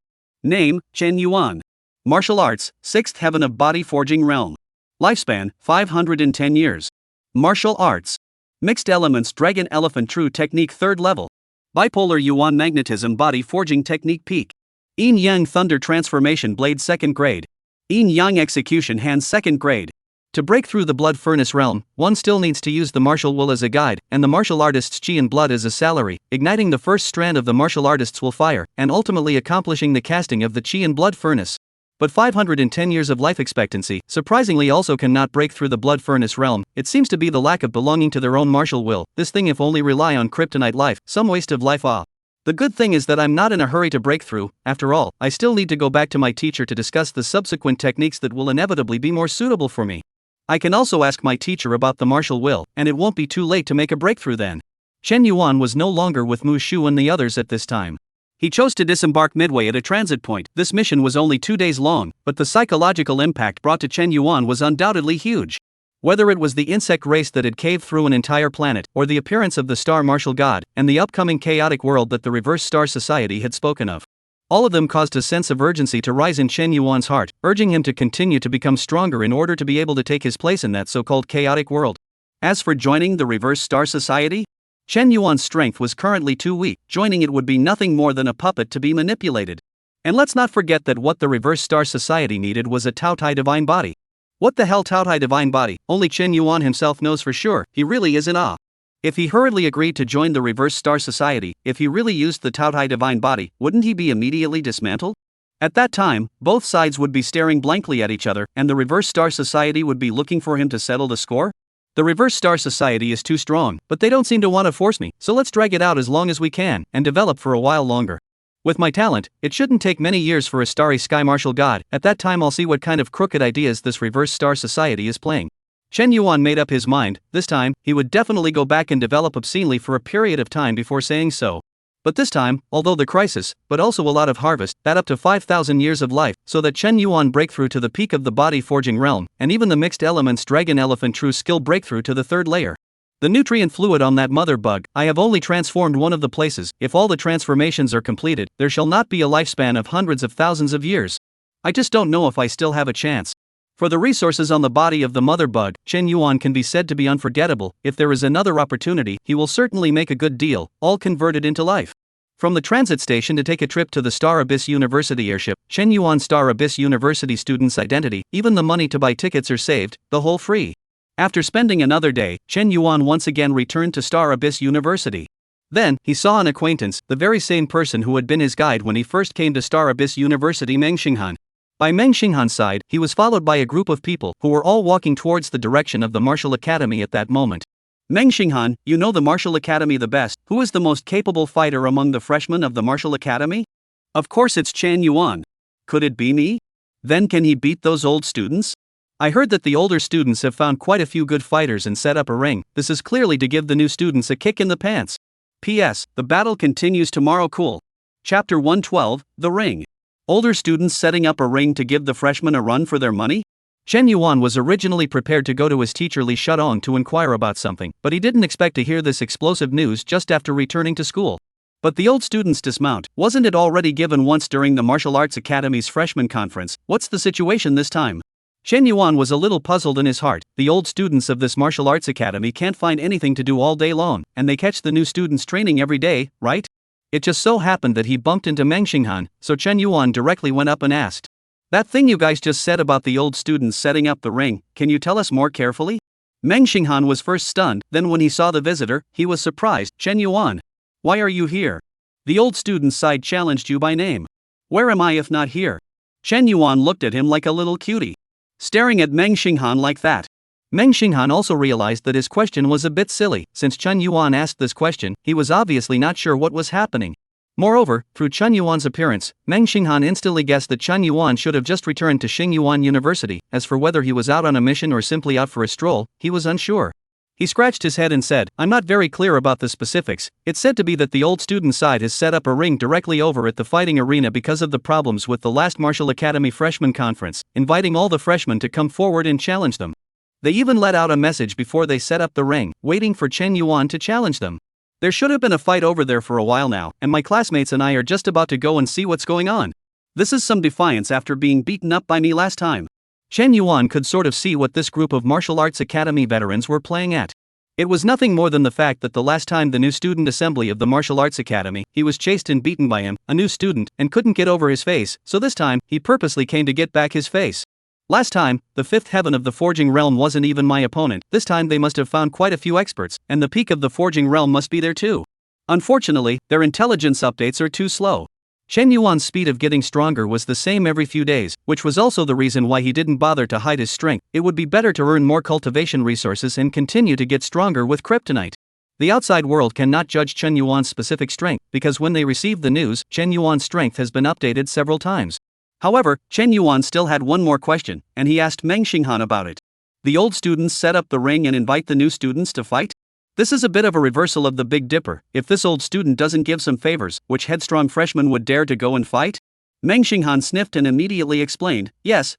Name, Chen Yuan. Martial arts, 6th heaven of body forging realm. Lifespan, 510 years. Martial arts. Mixed elements dragon elephant true technique 3rd level. Bipolar Yuan magnetism body forging technique peak. Yin Yang thunder transformation blade 2nd grade. Yin Yang execution hand 2nd grade. To break through the blood furnace realm, one still needs to use the martial will as a guide, and the martial artist's chi and blood as a salary. Igniting the first strand of the martial artist's will fire, and ultimately accomplishing the casting of the chi and blood furnace. But 510 years of life expectancy, surprisingly also cannot break through the blood furnace realm. It seems to be the lack of belonging to their own martial will. This thing if only rely on kryptonite life, some waste of life The good thing is that I'm not in a hurry to break through. After all, I still need to go back to my teacher to discuss the subsequent techniques that will inevitably be more suitable for me. I can also ask my teacher about the martial will, and it won't be too late to make a breakthrough then. Chen Yuan was no longer with Mu Shu and the others at this time. He chose to disembark midway at a transit point. This mission was only 2 days long, but the psychological impact brought to Chen Yuan was undoubtedly huge. Whether it was the insect race that had caved through an entire planet, or the appearance of the star martial god, and the upcoming chaotic world that the Reverse Star Society had spoken of. All of them caused a sense of urgency to rise in Chen Yuan's heart, urging him to continue to become stronger in order to be able to take his place in that so-called chaotic world. As for joining the Reverse Star Society, Chen Yuan's strength was currently too weak. Joining it would be nothing more than a puppet to be manipulated. And let's not forget that what the Reverse Star Society needed was a Taotai divine body. What the hell Taotai divine body? Only Chen Yuan himself knows for sure. He really is in awe. If he hurriedly agreed to join the Reverse Star Society, if he really used the Taotai divine body, wouldn't he be immediately dismantled? At that time, both sides would be staring blankly at each other, and the Reverse Star Society would be looking for him to settle the score? The Reverse Star Society is too strong, but they don't seem to want to force me, so let's drag it out as long as we can, and develop for a while longer. With my talent, it shouldn't take many years for a starry sky martial god. At that time I'll see what kind of crooked ideas this Reverse Star Society is playing. Chen Yuan made up his mind. This time, he would definitely go back and develop obscenely for a period of time before saying so. But this time, although the crisis, but also a lot of harvest, that up to 5,000 years of life, so that Chen Yuan breakthrough to the peak of the body forging realm, and even the mixed elements dragon elephant true skill breakthrough to the 3rd layer. The nutrient fluid on that mother bug, I have only transformed one of the places. If all the transformations are completed, there shall not be a lifespan of hundreds of thousands of years. I just don't know if I still have a chance. For the resources on the body of the mother bug, Chen Yuan can be said to be unforgettable. If there is another opportunity, he will certainly make a good deal, all converted into life. From the transit station to take a trip to the Star Abyss University airship, Chen Yuan Star Abyss University student's identity, even the money to buy tickets are saved, the whole free. After spending another day, Chen Yuan once again returned to Star Abyss University. Then, he saw an acquaintance, the very same person who had been his guide when he first came to Star Abyss University, Meng Xinghan. By Meng Xinghan's side, he was followed by a group of people who were all walking towards the direction of the Martial Academy at that moment. Meng Xinghan, you know the Martial Academy the best. Who is the most capable fighter among the freshmen of the Martial Academy? Of course it's Chen Yuan. Could it be me? Then can he beat those old students? I heard that the older students have found quite a few good fighters and set up a ring. This is clearly to give the new students a kick in the pants. P.S. The battle continues tomorrow. Cool. Chapter 112, The Ring. Older students setting up a ring to give the freshmen a run for their money? Chen Yuan was originally prepared to go to his teacher Li Shudong to inquire about something, but he didn't expect to hear this explosive news just after returning to school. But the old students dismount. Wasn't it already given once during the Martial Arts Academy's freshman conference? What's the situation this time? Chen Yuan was a little puzzled in his heart. The old students of this Martial Arts Academy can't find anything to do all day long, and they catch the new students training every day, right? It just so happened that he bumped into Meng Xinghan, so Chen Yuan directly went up and asked, "That thing you guys just said about the old students setting up the ring, can you tell us more carefully?" Meng Xinghan was first stunned, then when he saw the visitor, he was surprised. Chen Yuan. Why are you here? The old student's side challenged you by name. Where am I if not here? Chen Yuan looked at him like a little cutie. Staring at Meng Xinghan like that. Meng Xinghan also realized that his question was a bit silly. Since Chen Yuan asked this question, he was obviously not sure what was happening. Moreover, through Chen Yuan's appearance, Meng Xinghan instantly guessed that Chen Yuan should have just returned to Xingyuan University. As for whether he was out on a mission or simply out for a stroll, he was unsure. He scratched his head and said, I'm not very clear about the specifics. It's said to be that the old student side has set up a ring directly over at the fighting arena because of the problems with the last Martial Academy freshman conference, inviting all the freshmen to come forward and challenge them. They even let out a message before they set up the ring, waiting for Chen Yuan to challenge them. There should have been a fight over there for a while now, and my classmates and I are just about to go and see what's going on. This is some defiance after being beaten up by me last time. Chen Yuan could sort of see what this group of martial arts academy veterans were playing at. It was nothing more than the fact that the last time the new student assembly of the martial arts academy, he was chased and beaten by him, a new student, and couldn't get over his face, so this time, he purposely came to get back his face. Last time, the fifth heaven of the forging realm wasn't even my opponent. This time they must have found quite a few experts, and the peak of the forging realm must be there too. Unfortunately, their intelligence updates are too slow. Chen Yuan's speed of getting stronger was the same every few days, which was also the reason why he didn't bother to hide his strength. It would be better to earn more cultivation resources and continue to get stronger with kryptonite. The outside world cannot judge Chen Yuan's specific strength, because when they received the news, Chen Yuan's strength has been updated several times. However, Chen Yuan still had one more question, and he asked Meng Xinghan about it. The old students set up the ring and invite the new students to fight? This is a bit of a reversal of the Big Dipper. If this old student doesn't give some favors, which headstrong freshman would dare to go and fight? Meng Xinghan sniffed and immediately explained, yes.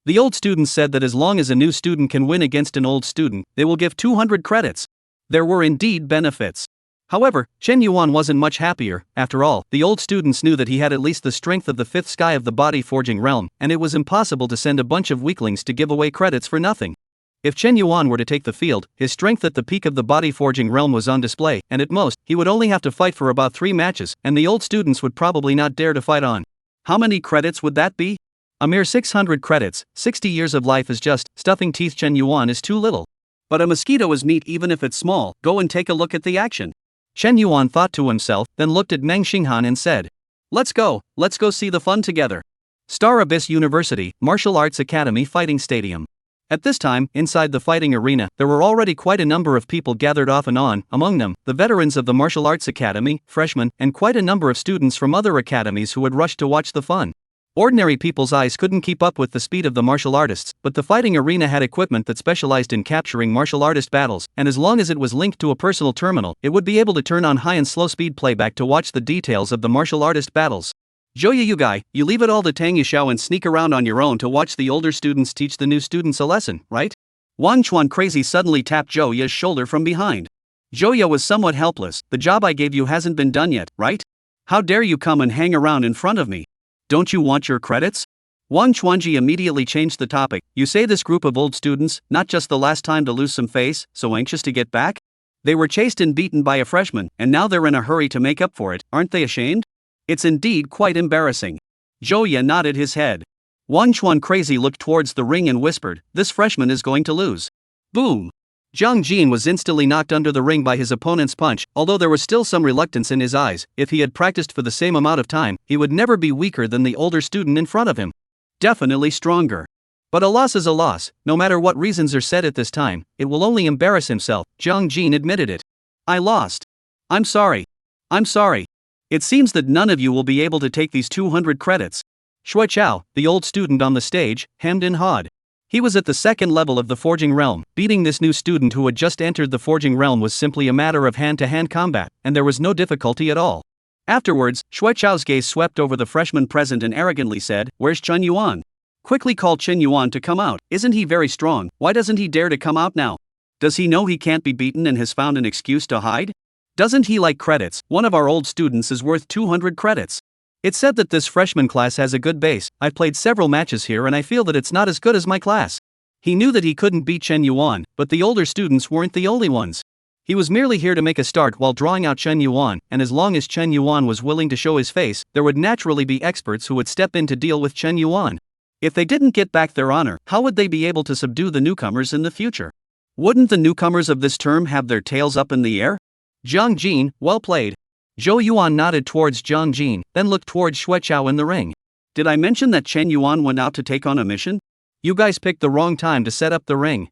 The old student said that as long as a new student can win against an old student, they will give 200 credits. There were indeed benefits. However, Chen Yuan wasn't much happier. After all, the old students knew that he had at least the strength of the fifth sky of the body forging realm, and it was impossible to send a bunch of weaklings to give away credits for nothing. If Chen Yuan were to take the field, his strength at the peak of the body forging realm was on display, and at most, he would only have to fight for about 3 matches, and the old students would probably not dare to fight on. How many credits would that be? A mere 600 credits. 60 years of life is just stuffing teeth. Chen Yuan is too little. But a mosquito is meat even if it's small. Go and take a look at the action. Chen Yuan thought to himself, then looked at Meng Xinghan and said, let's go see the fun together. Star Abyss University, Martial Arts Academy Fighting Stadium. At this time, inside the fighting arena, there were already quite a number of people gathered off and on, among them, the veterans of the Martial Arts Academy, freshmen, and quite a number of students from other academies who had rushed to watch the fun. Ordinary people's eyes couldn't keep up with the speed of the martial artists, but the fighting arena had equipment that specialized in capturing martial artist battles, and as long as it was linked to a personal terminal, it would be able to turn on high and slow speed playback to watch the details of the martial artist battles. Joya you guy, you leave it all to Tang Yishao and sneak around on your own to watch the older students teach the new students a lesson, right? Wang Chuan crazy suddenly tapped Joya's shoulder from behind. Joya was somewhat helpless. The job I gave you hasn't been done yet, right? How dare you come and hang around in front of me? Don't you want your credits? Wang Chuanji immediately changed the topic. You say this group of old students, not just the last time to lose some face, so anxious to get back? They were chased and beaten by a freshman, and now they're in a hurry to make up for it. Aren't they ashamed? It's indeed quite embarrassing. Joya nodded his head. Wang Chuan crazy looked towards the ring and whispered, this freshman is going to lose. Boom! Zhang Jin was instantly knocked under the ring by his opponent's punch, although there was still some reluctance in his eyes. If he had practiced for the same amount of time, he would never be weaker than the older student in front of him. Definitely stronger. But a loss is a loss. No matter what reasons are said at this time, it will only embarrass himself. Zhang Jin admitted it. I lost. I'm sorry. It seems that none of you will be able to take these 200 credits. Shui Chao, the old student on the stage, hemmed and hawed. He was at the second level of the forging realm. Beating this new student who had just entered the forging realm was simply a matter of hand-to-hand combat, and there was no difficulty at all. Afterwards, Shui Chao's gaze swept over the freshman present and arrogantly said, where's Chen Yuan? Quickly call Chen Yuan to come out. Isn't he very strong? Why doesn't he dare to come out now? Does he know he can't be beaten and has found an excuse to hide? Doesn't he like credits? One of our old students is worth 200 credits. It's said that this freshman class has a good base. I've played several matches here and I feel that it's not as good as my class. He knew that he couldn't beat Chen Yuan, but the older students weren't the only ones. He was merely here to make a start while drawing out Chen Yuan, and as long as Chen Yuan was willing to show his face, there would naturally be experts who would step in to deal with Chen Yuan. If they didn't get back their honor, how would they be able to subdue the newcomers in the future? Wouldn't the newcomers of this term have their tails up in the air? Jiang Jin, well played. Zhou Yuan nodded towards Jiang Jin, then looked towards Xue Chao in the ring. Did I mention that Chen Yuan went out to take on a mission? You guys picked the wrong time to set up the ring.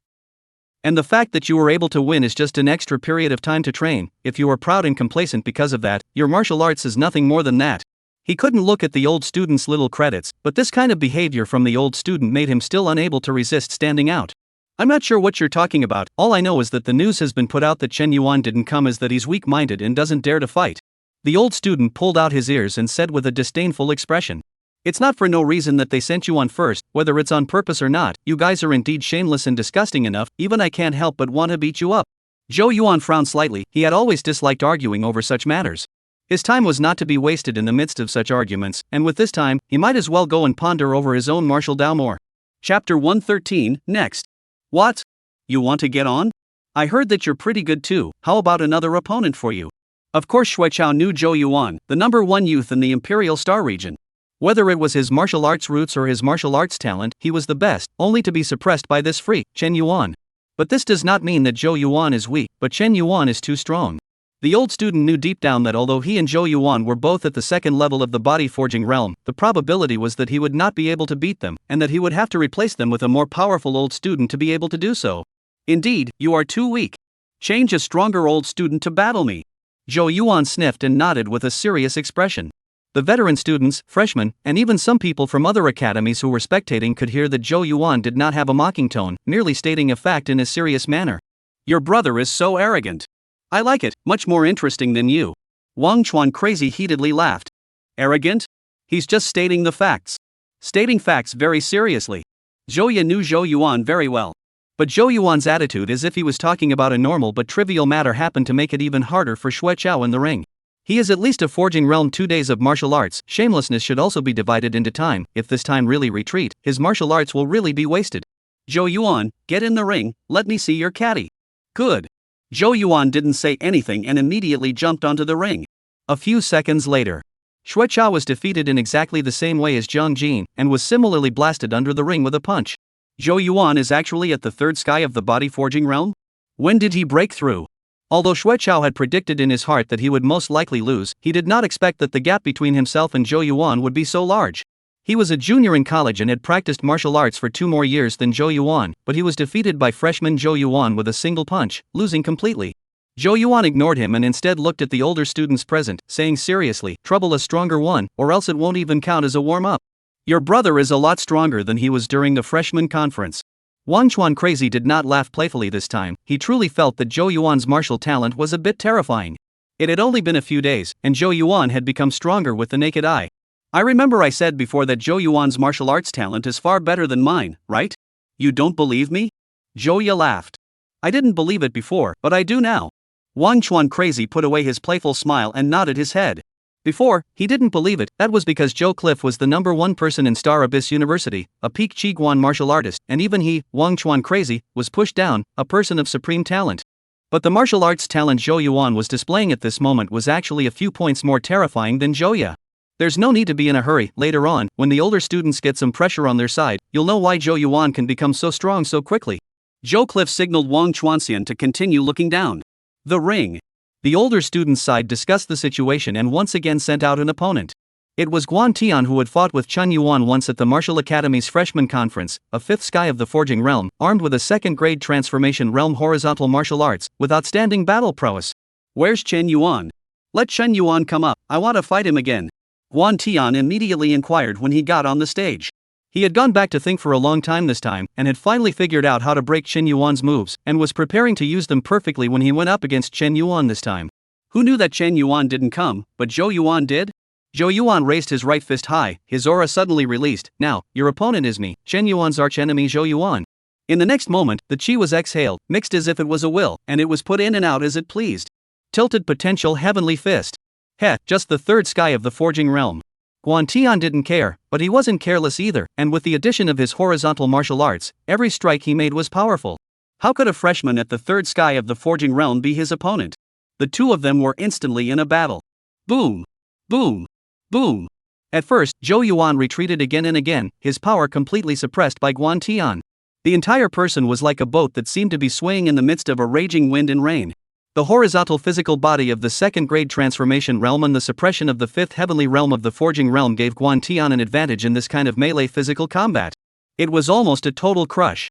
And the fact that you were able to win is just an extra period of time to train. If you are proud and complacent because of that, your martial arts is nothing more than that. He couldn't look at the old student's little credits, but this kind of behavior from the old student made him still unable to resist standing out. I'm not sure what you're talking about. All I know is that the news has been put out that Chen Yuan didn't come as that he's weak-minded and doesn't dare to fight. The old student pulled out his ears and said with a disdainful expression. It's not for no reason that they sent you on first, whether it's on purpose or not. You guys are indeed shameless and disgusting enough, even I can't help but want to beat you up. Zhou Yuan frowned slightly. He had always disliked arguing over such matters. His time was not to be wasted in the midst of such arguments, and with this time, he might as well go and ponder over his own martial Dao more. Chapter 113, next. What? You want to get on? I heard that you're pretty good too. How about another opponent for you? Of course, Xue Chao knew Zhou Yuan, the #1 youth in the Imperial Star region. Whether it was his martial arts roots or his martial arts talent, he was the best, only to be suppressed by this freak, Chen Yuan. But this does not mean that Zhou Yuan is weak, but Chen Yuan is too strong. The old student knew deep down that although he and Zhou Yuan were both at the second level of the body forging realm, the probability was that he would not be able to beat them, and that he would have to replace them with a more powerful old student to be able to do so. Indeed, you are too weak. Change a stronger old student to battle me. Zhou Yuan sniffed and nodded with a serious expression. The veteran students, freshmen, and even some people from other academies who were spectating could hear that Zhou Yuan did not have a mocking tone, merely stating a fact in a serious manner. Your brother is so arrogant. I like it, much more interesting than you. Wang Chuan crazy heatedly laughed. Arrogant? He's just stating the facts. Stating facts very seriously. Zhou Ye knew Zhou Yuan very well. But Zhou Yuan's attitude as if he was talking about a normal but trivial matter happened to make it even harder for Xue Chao in the ring. He is at least a forging realm 2 days of martial arts. Shamelessness should also be divided into time. If this time really retreat, his martial arts will really be wasted. Zhou Yuan, get in the ring, let me see your caddy. Good. Zhou Yuan didn't say anything and immediately jumped onto the ring. A few seconds later, Xue Chao was defeated in exactly the same way as Jiang Jin, and was similarly blasted under the ring with a punch. Zhou Yuan is actually at the third sky of the body forging realm? When did he break through? Although Xue Chao had predicted in his heart that he would most likely lose, he did not expect that the gap between himself and Zhou Yuan would be so large. He was a junior in college and had practiced martial arts for 2 more years than Zhou Yuan, but he was defeated by freshman Zhou Yuan with a single punch, losing completely. Zhou Yuan ignored him and instead looked at the older students present, saying seriously, trouble a stronger one, or else it won't even count as a warm-up. Your brother is a lot stronger than he was during the freshman conference. Wang Chuan crazy did not laugh playfully this time. He truly felt that Zhou Yuan's martial talent was a bit terrifying. It had only been a few days, and Zhou Yuan had become stronger with the naked eye. I remember I said before that Zhou Yuan's martial arts talent is far better than mine, right? You don't believe me? Zhou Ye laughed. I didn't believe it before, but I do now. Wang Chuan crazy put away his playful smile and nodded his head. Before, he didn't believe it. That was because Zhou Cliff was the #1 person in Star Abyss University, a peak Qiguan martial artist, and even he, Wang Chuan crazy, was pushed down, a person of supreme talent. But the martial arts talent Zhou Yuan was displaying at this moment was actually a few points more terrifying than Zhou Ye. There's no need to be in a hurry. Later on, when the older students get some pressure on their side, you'll know why Zhou Yuan can become so strong so quickly. Zhou Cliff signaled Wang Chuanxian to continue looking down. The ring. The older students' side discussed the situation and once again sent out an opponent. It was Guan Tian who had fought with Chen Yuan once at the Martial Academy's freshman conference, a 5th sky of the forging realm, armed with a 2nd grade transformation realm horizontal martial arts, with outstanding battle prowess. Where's Chen Yuan? Let Chen Yuan come up, I want to fight him again. Guan Tian immediately inquired when he got on the stage. He had gone back to think for a long time this time, and had finally figured out how to break Chen Yuan's moves, and was preparing to use them perfectly when he went up against Chen Yuan this time. Who knew that Chen Yuan didn't come, but Zhou Yuan did? Zhou Yuan raised his right fist high, his aura suddenly released. Now, your opponent is me, Chen Yuan's archenemy Zhou Yuan. In the next moment, the chi was exhaled, mixed as if it was a will, and it was put in and out as it pleased. Tilted potential heavenly fist. Heh, just the 3rd sky of the forging realm. Guan Tian didn't care, but he wasn't careless either, and with the addition of his horizontal martial arts, every strike he made was powerful. How could a freshman at the 3rd sky of the forging realm be his opponent? The two of them were instantly in a battle. Boom! Boom! Boom! At first, Zhou Yuan retreated again and again, his power completely suppressed by Guan Tian. The entire person was like a boat that seemed to be swaying in the midst of a raging wind and rain. The horizontal physical body of the second-grade transformation realm and the suppression of the fifth heavenly realm of the forging realm gave Guan Tian an advantage in this kind of melee physical combat. It was almost a total crush.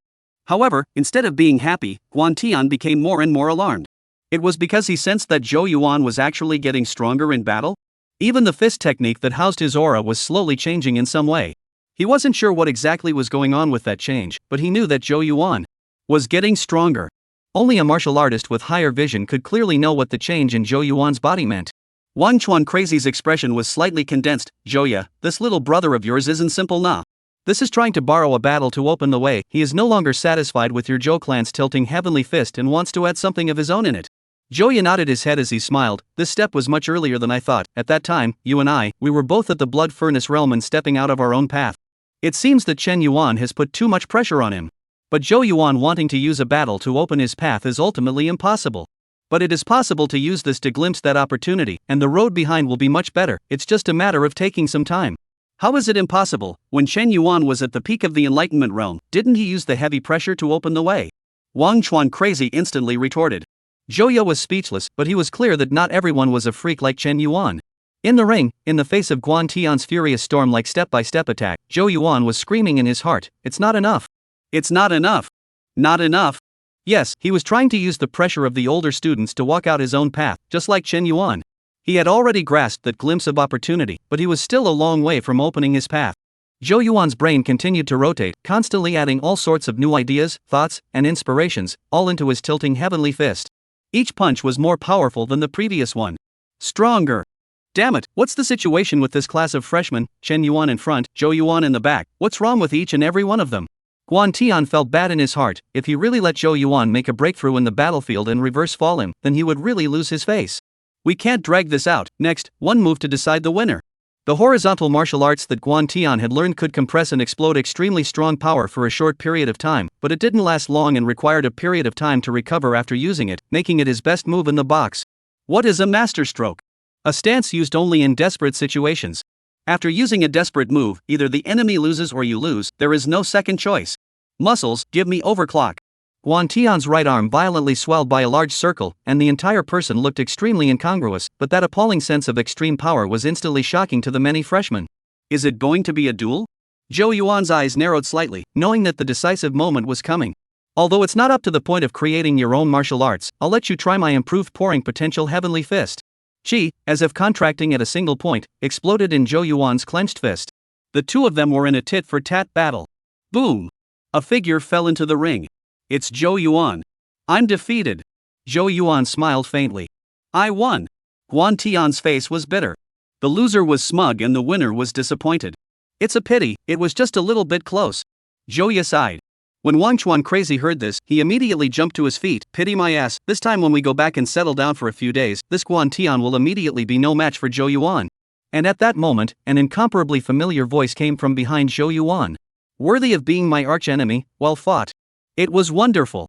However, instead of being happy, Guan Tian became more and more alarmed. It was because he sensed that Zhou Yuan was actually getting stronger in battle? Even the fist technique that housed his aura was slowly changing in some way. He wasn't sure what exactly was going on with that change, but he knew that Zhou Yuan was getting stronger. Only a martial artist with higher vision could clearly know what the change in Zhou Yuan's body meant. Wang Chuan Crazy's expression was slightly condensed. Zhouya, this little brother of yours isn't simple nah. This is trying to borrow a battle to open the way. He is no longer satisfied with your Zhou clan's tilting heavenly fist and wants to add something of his own in it. Zhouya nodded his head as he smiled. This step was much earlier than I thought. At that time, you and I, we were both at the blood furnace realm and stepping out of our own path. It seems that Chen Yuan has put too much pressure on him. But Zhou Yuan wanting to use a battle to open his path is ultimately impossible. But it is possible to use this to glimpse that opportunity, and the road behind will be much better. It's just a matter of taking some time. How is it impossible? When Chen Yuan was at the peak of the enlightenment realm, didn't he use the heavy pressure to open the way? Wang Chuan Crazy instantly retorted. Zhouya was speechless, but he was clear that not everyone was a freak like Chen Yuan. In the ring, in the face of Guan Tian's furious storm-like step-by-step attack, Zhou Yuan was screaming in his heart, "It's not enough. It's not enough. Not enough." Yes, he was trying to use the pressure of the older students to walk out his own path, just like Chen Yuan. He had already grasped that glimpse of opportunity, but he was still a long way from opening his path. Zhou Yuan's brain continued to rotate, constantly adding all sorts of new ideas, thoughts, and inspirations, all into his tilting heavenly fist. Each punch was more powerful than the previous one. Stronger. Damn it, what's the situation with this class of freshmen? Chen Yuan in front, Zhou Yuan in the back. What's wrong with each and every one of them? Guan Tian felt bad in his heart. If he really let Zhou Yuan make a breakthrough in the battlefield and reverse fall him, then he would really lose his face. We can't drag this out. Next, one move to decide the winner. The horizontal martial arts that Guan Tian had learned could compress and explode extremely strong power for a short period of time, but it didn't last long and required a period of time to recover after using it, making it his best move in the box. What is a masterstroke? A stance used only in desperate situations. After using a desperate move, either the enemy loses or you lose, there is no second choice. Muscles, give me overclock. Guan Tian's right arm violently swelled by a large circle, and the entire person looked extremely incongruous, but that appalling sense of extreme power was instantly shocking to the many freshmen. Is it going to be a duel? Zhou Yuan's eyes narrowed slightly, knowing that the decisive moment was coming. Although it's not up to the point of creating your own martial arts, I'll let you try my improved pouring potential heavenly fist. Qi, as if contracting at a single point, exploded in Zhou Yuan's clenched fist. The two of them were in a tit-for-tat battle. Boom! A figure fell into the ring. It's Zhou Yuan. I'm defeated. Zhou Yuan smiled faintly. I won. Guan Tian's face was bitter. The loser was smug and the winner was disappointed. It's a pity, it was just a little bit close. Zhouya sighed. When Wang Chuan Crazy heard this, he immediately jumped to his feet. Pity my ass, this time when we go back and settle down for a few days, this Guan Tian will immediately be no match for Zhou Yuan. And at that moment, an incomparably familiar voice came from behind Zhou Yuan. Worthy of being my archenemy, well fought. It was wonderful.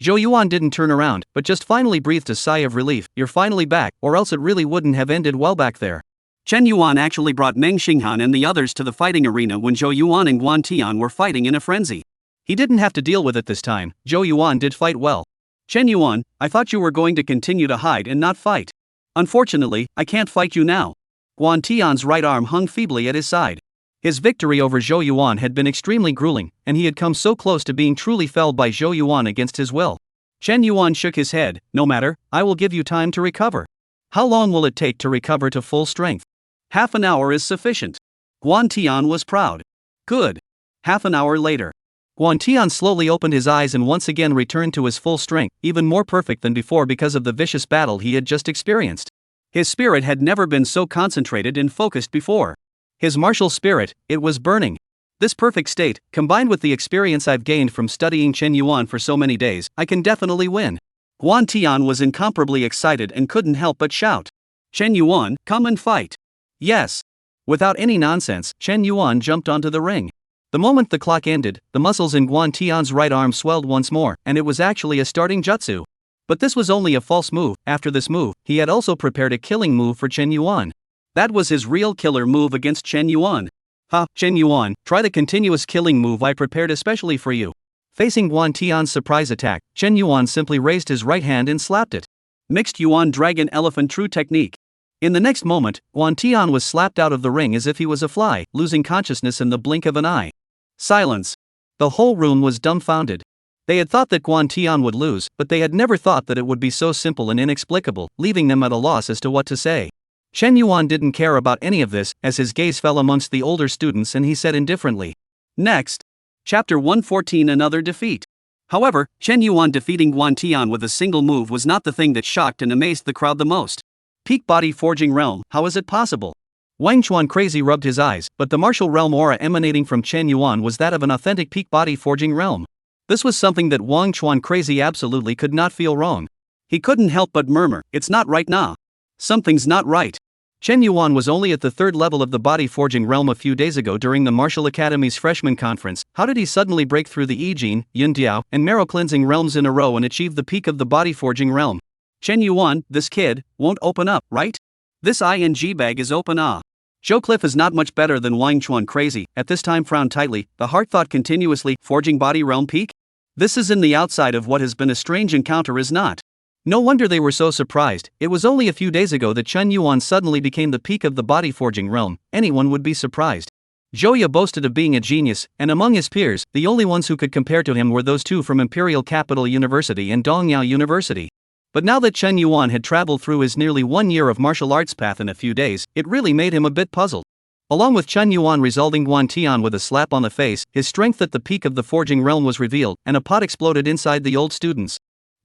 Zhou Yuan didn't turn around, but just finally breathed a sigh of relief. You're finally back, or else it really wouldn't have ended well back there. Chen Yuan actually brought Meng Xinghan and the others to the fighting arena when Zhou Yuan and Guan Tian were fighting in a frenzy. He didn't have to deal with it this time. Zhou Yuan did fight well. Chen Yuan, I thought you were going to continue to hide and not fight. Unfortunately, I can't fight you now. Guan Tian's right arm hung feebly at his side. His victory over Zhou Yuan had been extremely grueling, and he had come so close to being truly felled by Zhou Yuan against his will. Chen Yuan shook his head. No matter, I will give you time to recover. How long will it take to recover to full strength? Half an hour is sufficient. Guan Tian was proud. Good. Half an hour later. Guan Tian slowly opened his eyes and once again returned to his full strength, even more perfect than before because of the vicious battle he had just experienced. His spirit had never been so concentrated and focused before. His martial spirit, it was burning. This perfect state, combined with the experience I've gained from studying Chen Yuan for so many days, I can definitely win. Guan Tian was incomparably excited and couldn't help but shout. Chen Yuan, come and fight. Yes. Without any nonsense, Chen Yuan jumped onto the ring. The moment the clock ended, the muscles in Guan Tian's right arm swelled once more, and it was actually a starting jutsu. But this was only a false move. After this move, he had also prepared a killing move for Chen Yuan. That was his real killer move against Chen Yuan. Ha, Chen Yuan, try the continuous killing move I prepared especially for you. Facing Guan Tian's surprise attack, Chen Yuan simply raised his right hand and slapped it. Mixed Yuan Dragon Elephant True Technique. In the next moment, Guan Tian was slapped out of the ring as if he was a fly, losing consciousness in the blink of an eye. Silence. The whole room was dumbfounded. They had thought that Guan Tian would lose, but they had never thought that it would be so simple and inexplicable, leaving them at a loss as to what to say. Chen Yuan didn't care about any of this, as his gaze fell amongst the older students and he said indifferently, "Next. Chapter 114 Another Defeat." However, Chen Yuan defeating Guan Tian with a single move was not the thing that shocked and amazed the crowd the most. Peak Body Forging Realm, how is it possible? Wang Chuan crazy rubbed his eyes, but the martial realm aura emanating from Chen Yuan was that of an authentic peak body forging realm. This was something that Wang Chuan crazy absolutely could not feel wrong. He couldn't help but murmur, "It's not right nah. Something's not right." Chen Yuan was only at the third level of the body forging realm a few days ago during the Martial Academy's freshman conference. How did he suddenly break through the Yi Jin, Yin Diao, and marrow cleansing realms in a row and achieve the peak of the body forging realm? Chen Yuan, this kid, won't open up, right? This ING bag is open ah. Zhou Cliff is not much better than Wang Chuan crazy, at this time frowned tightly, the heart thought continuously, forging body realm peak? This is in the outside of what has been a strange encounter is not. No wonder they were so surprised. It was only a few days ago that Chen Yuan suddenly became the peak of the body forging realm. Anyone would be surprised. Zhouya boasted of being a genius, and among his peers, the only ones who could compare to him were those two from Imperial Capital University and Dongyao University. But now that Chen Yuan had traveled through his nearly 1 year of martial arts path in a few days, it really made him a bit puzzled. Along with Chen Yuan resulting Guan Tian with a slap on the face, his strength at the peak of the forging realm was revealed, and a pot exploded inside the old students.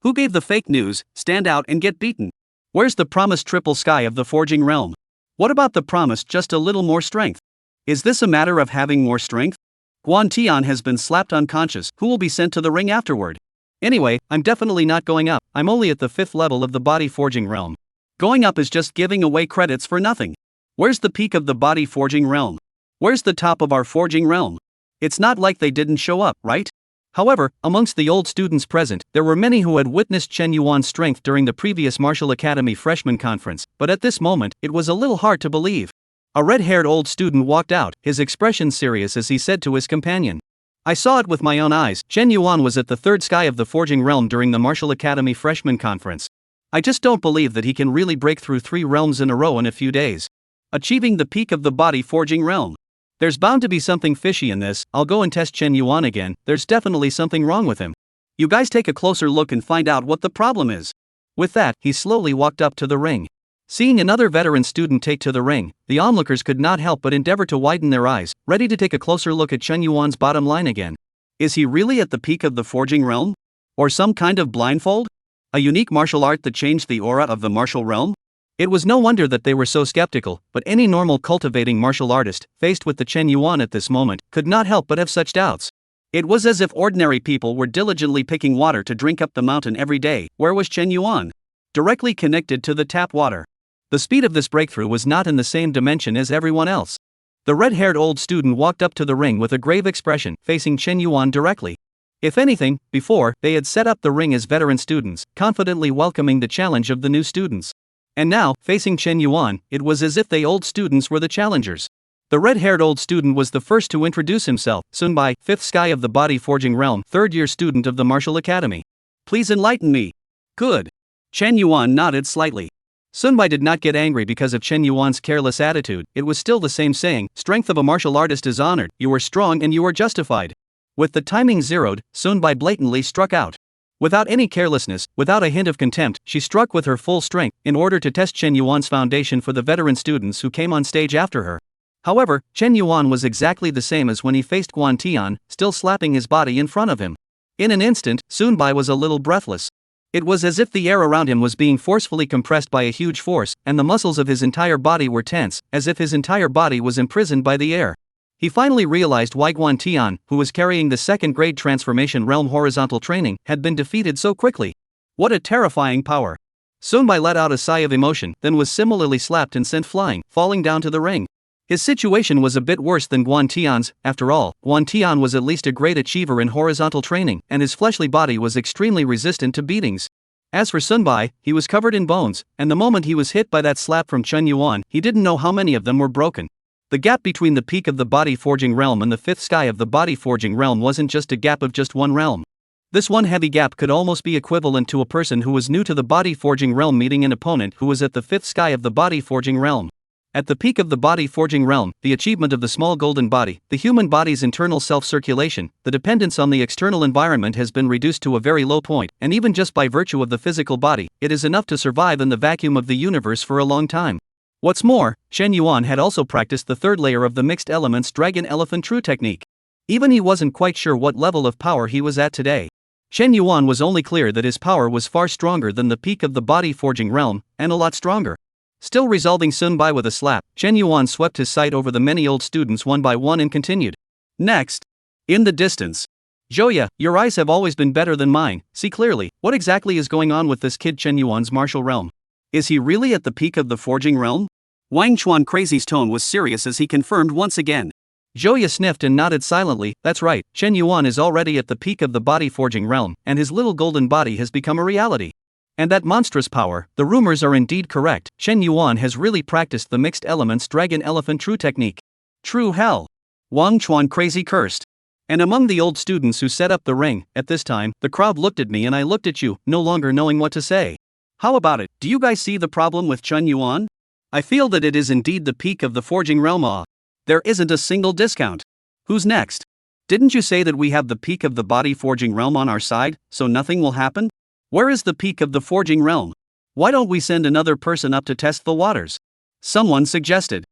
Who gave the fake news, stand out and get beaten? Where's the promised triple sky of the forging realm? What about the promised just a little more strength? Is this a matter of having more strength? Guan Tian has been slapped unconscious, who will be sent to the ring afterward? Anyway, I'm definitely not going up, I'm only at the 5th level of the body forging realm. Going up is just giving away credits for nothing. Where's the peak of the body forging realm? Where's the top of our forging realm? It's not like they didn't show up, right? However, amongst the old students present, there were many who had witnessed Chen Yuan's strength during the previous Martial Academy freshman conference, but at this moment, it was a little hard to believe. A red-haired old student walked out, his expression serious as he said to his companion, "I saw it with my own eyes, Chen Yuan was at the 3rd sky of the forging realm during the Martial Academy freshman conference. I just don't believe that he can really break through 3 realms in a row in a few days. Achieving the peak of the body forging realm. There's bound to be something fishy in this, I'll go and test Chen Yuan again, there's definitely something wrong with him. You guys take a closer look and find out what the problem is." With that, he slowly walked up to the ring. Seeing another veteran student take to the ring, the onlookers could not help but endeavor to widen their eyes, ready to take a closer look at Chen Yuan's bottom line again. Is he really at the peak of the forging realm? Or some kind of blindfold? A unique martial art that changed the aura of the martial realm? It was no wonder that they were so skeptical, but any normal cultivating martial artist, faced with the Chen Yuan at this moment, could not help but have such doubts. It was as if ordinary people were diligently picking water to drink up the mountain every day. Where was Chen Yuan? Directly connected to the tap water. The speed of this breakthrough was not in the same dimension as everyone else. The red-haired old student walked up to the ring with a grave expression, facing Chen Yuan directly. If anything, before, they had set up the ring as veteran students, confidently welcoming the challenge of the new students. And now, facing Chen Yuan, it was as if they old students were the challengers. The red-haired old student was the first to introduce himself, Sunbai, 5th sky of the body forging realm, 3rd-year student of the Martial Academy. Please enlighten me. Good. Chen Yuan nodded slightly. Sunbai did not get angry because of Chen Yuan's careless attitude, it was still the same saying, strength of a martial artist is honored, you are strong and you are justified. With the timing zeroed, Sunbai blatantly struck out. Without any carelessness, without a hint of contempt, she struck with her full strength, in order to test Chen Yuan's foundation for the veteran students who came on stage after her. However, Chen Yuan was exactly the same as when he faced Guan Tian, still slapping his body in front of him. In an instant, Sunbai was a little breathless. It was as if the air around him was being forcefully compressed by a huge force, and the muscles of his entire body were tense, as if his entire body was imprisoned by the air. He finally realized why Guan Tian, who was carrying the 2nd grade transformation realm horizontal training, had been defeated so quickly. What a terrifying power. Sunbai let out a sigh of emotion, then was similarly slapped and sent flying, falling down to the ring. His situation was a bit worse than Guan Tian's, after all, Guan Tian was at least a great achiever in horizontal training, and his fleshly body was extremely resistant to beatings. As for Sunbai, he was covered in bones, and the moment he was hit by that slap from Chen Yuan, he didn't know how many of them were broken. The gap between the peak of the body forging realm and the fifth sky of the body forging realm wasn't just a gap of just one realm. This one heavy gap could almost be equivalent to a person who was new to the body forging realm meeting an opponent who was at the fifth sky of the body forging realm. At the peak of the body forging realm, the achievement of the small golden body, the human body's internal self-circulation, the dependence on the external environment has been reduced to a very low point, and even just by virtue of the physical body, it is enough to survive in the vacuum of the universe for a long time. What's more, Chen Yuan had also practiced the third layer of the mixed elements dragon elephant true technique. Even he wasn't quite sure what level of power he was at today. Chen Yuan was only clear that his power was far stronger than the peak of the body forging realm, and a lot stronger. Still resolving Sun Bai with a slap, Chen Yuan swept his sight over the many old students one by one and continued. Next. In the distance. Zhouya, your eyes have always been better than mine, see clearly, what exactly is going on with this kid Chen Yuan's martial realm? Is he really at the peak of the forging realm? Wang Chuan Crazy's tone was serious as he confirmed once again. Zhouya sniffed and nodded silently, that's right, Chen Yuan is already at the peak of the body forging realm, and his little golden body has become a reality. And that monstrous power, the rumors are indeed correct, Chen Yuan has really practiced the mixed elements dragon elephant true technique. True hell. Wang Chuan Crazy cursed. And among the old students who set up the ring, at this time, the crowd looked at me and I looked at you, no longer knowing what to say. How about it, do you guys see the problem with Chen Yuan? I feel that it is indeed the peak of the forging realm. There isn't a single discount. Who's next? Didn't you say that we have the peak of the body forging realm on our side, so nothing will happen? Where is the peak of the forging realm? Why don't we send another person up to test the waters? Someone suggested.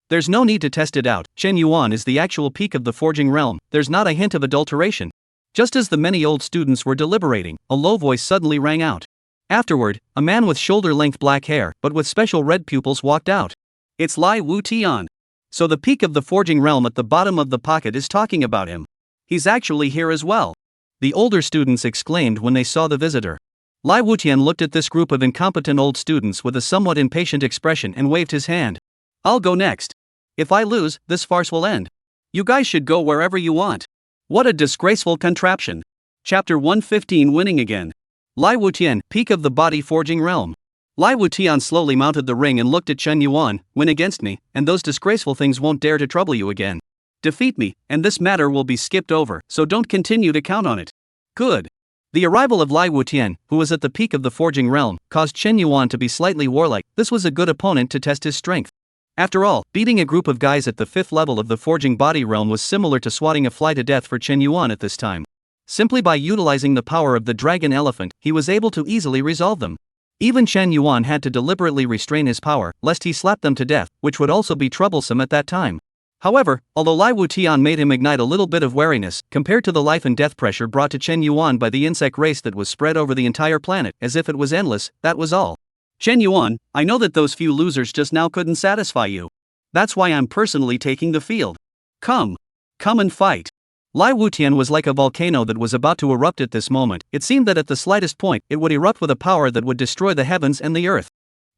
There's no need to test it out, Chen Yuan is the actual peak of the forging realm, there's not a hint of adulteration. Just as the many old students were deliberating, a low voice suddenly rang out. Afterward, a man with shoulder-length black hair, but with special red pupils walked out. It's Lai Wu Tian. So the peak of the forging realm at the bottom of the pocket is talking about him. He's actually here as well. The older students exclaimed when they saw the visitor. Lai Wutian looked at this group of incompetent old students with a somewhat impatient expression and waved his hand. I'll go next. If I lose, this farce will end. You guys should go wherever you want. What a disgraceful contraption. Chapter 115 Winning Again. Lai Wutian, peak of the body forging realm. Lai Wutian slowly mounted the ring and looked at Chen Yuan, win against me, and those disgraceful things won't dare to trouble you again. Defeat me, and this matter will be skipped over, so don't continue to count on it. Good. The arrival of Lai Wutian, who was at the peak of the forging realm, caused Chen Yuan to be slightly warlike. This was a good opponent to test his strength. After all, beating a group of guys at the fifth level of the forging body realm was similar to swatting a fly to death for Chen Yuan at this time. Simply by utilizing the power of the dragon elephant, he was able to easily resolve them. Even Chen Yuan had to deliberately restrain his power, lest he slap them to death, which would also be troublesome at that time. However, although Lai Wutian made him ignite a little bit of wariness, compared to the life and death pressure brought to Chen Yuan by the insect race that was spread over the entire planet, as if it was endless, that was all. Chen Yuan, I know that those few losers just now couldn't satisfy you. That's why I'm personally taking the field. Come and fight. Lai Wutian was like a volcano that was about to erupt at this moment. It seemed that at the slightest point, it would erupt with a power that would destroy the heavens and the earth.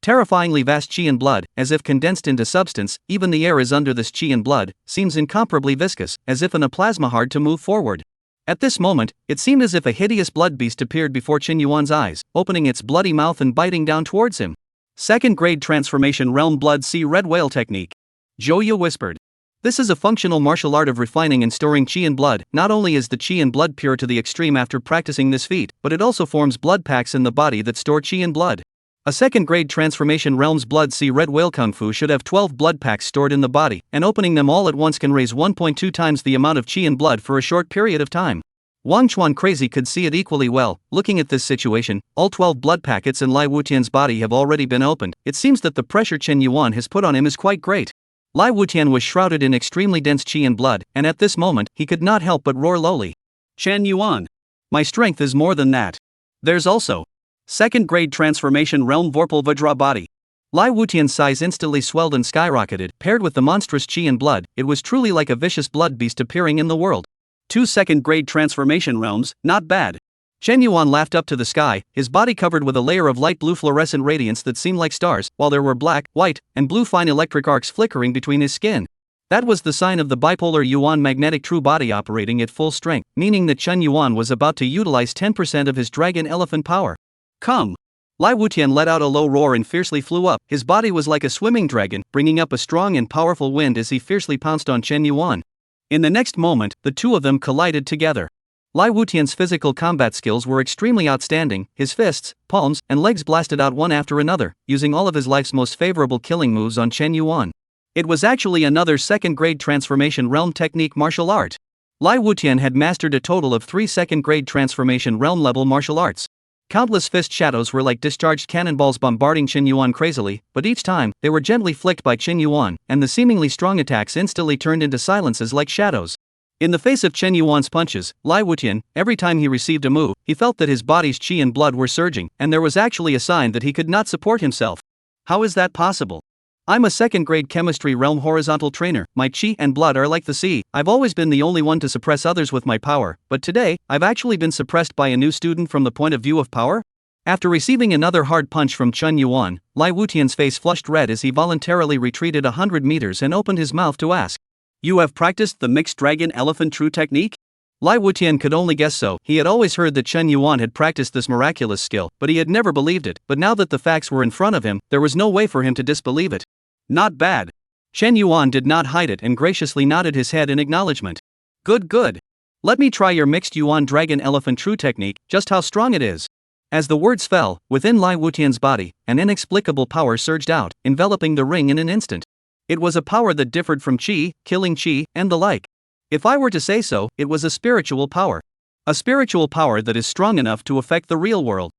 Terrifyingly vast chi and blood, as if condensed into substance, even the air is under this chi and blood, seems incomparably viscous, as if in a plasma hard to move forward. At this moment, it seemed as if a hideous blood beast appeared before Chen Yuan's eyes, opening its bloody mouth and biting down towards him. Second grade transformation realm blood sea red whale technique. Zhouya whispered. This is a functional martial art of refining and storing chi and blood. Not only is the chi and blood pure to the extreme after practicing this feat, but it also forms blood packs in the body that store chi and blood. A second-grade transformation realm's blood sea red whale kung fu should have 12 blood packs stored in the body, and opening them all at once can raise 1.2 times the amount of chi and blood for a short period of time. Wang Chuan Crazy could see it equally well. Looking at this situation, all 12 blood packets in Lai Wutian's body have already been opened. It seems that the pressure Chen Yuan has put on him is quite great. Lai Wutian was shrouded in extremely dense chi and blood, and at this moment, he could not help but roar lowly. Chen Yuan. My strength is more than that. There's also second grade transformation realm Vorpal Vajra body. Lai Wutian's size instantly swelled and skyrocketed. Paired with the monstrous chi and blood, it was truly like a vicious blood beast appearing in the world. 2 second grade transformation realms, not bad. Chen Yuan laughed up to the sky, his body covered with a layer of light blue fluorescent radiance that seemed like stars, while there were black, white, and blue fine electric arcs flickering between his skin. That was the sign of the bipolar Yuan magnetic true body operating at full strength, meaning that Chen Yuan was about to utilize 10% of his dragon elephant power. Come Lai Wutian let out a low roar and fiercely flew up. His body was like a swimming dragon, bringing up a strong and powerful wind as he fiercely pounced on Chen Yuan. In the next moment, the two of them collided together. Lai Wutian's physical combat skills were extremely outstanding. His fists, palms, and legs blasted out one after another, using all of his life's most favorable killing moves on Chen Yuan. It was actually another second-grade transformation realm technique martial art. Lai Wutian had mastered a total of 3 second-grade transformation realm-level martial arts. Countless fist shadows were like discharged cannonballs bombarding Chen Yuan crazily, but each time, they were gently flicked by Chen Yuan, and the seemingly strong attacks instantly turned into silences like shadows. In the face of Chen Yuan's punches, Lai Wutian, every time he received a move, he felt that his body's qi and blood were surging, and there was actually a sign that he could not support himself. How is that possible? I'm a second-grade chemistry realm horizontal trainer. My qi and blood are like the sea. I've always been the only one to suppress others with my power, but today, I've actually been suppressed by a new student from the point of view of power? After receiving another hard punch from Chen Yuan, Lai Wutian's face flushed red as he voluntarily retreated 100 meters and opened his mouth to ask, "You have practiced the mixed dragon elephant true technique?" Lai Wutian could only guess so. He had always heard that Chen Yuan had practiced this miraculous skill, but he had never believed it. But now that the facts were in front of him, there was no way for him to disbelieve it. Not bad. Chen Yuan did not hide it and graciously nodded his head in acknowledgement. Good, good. Let me try your mixed Yuan dragon elephant true technique, just how strong it is. As the words fell, within Lai Wutian's body, an inexplicable power surged out, enveloping the ring in an instant. It was a power that differed from qi, killing qi, and the like. If I were to say so, it was a spiritual power. A spiritual power that is strong enough to affect the real world.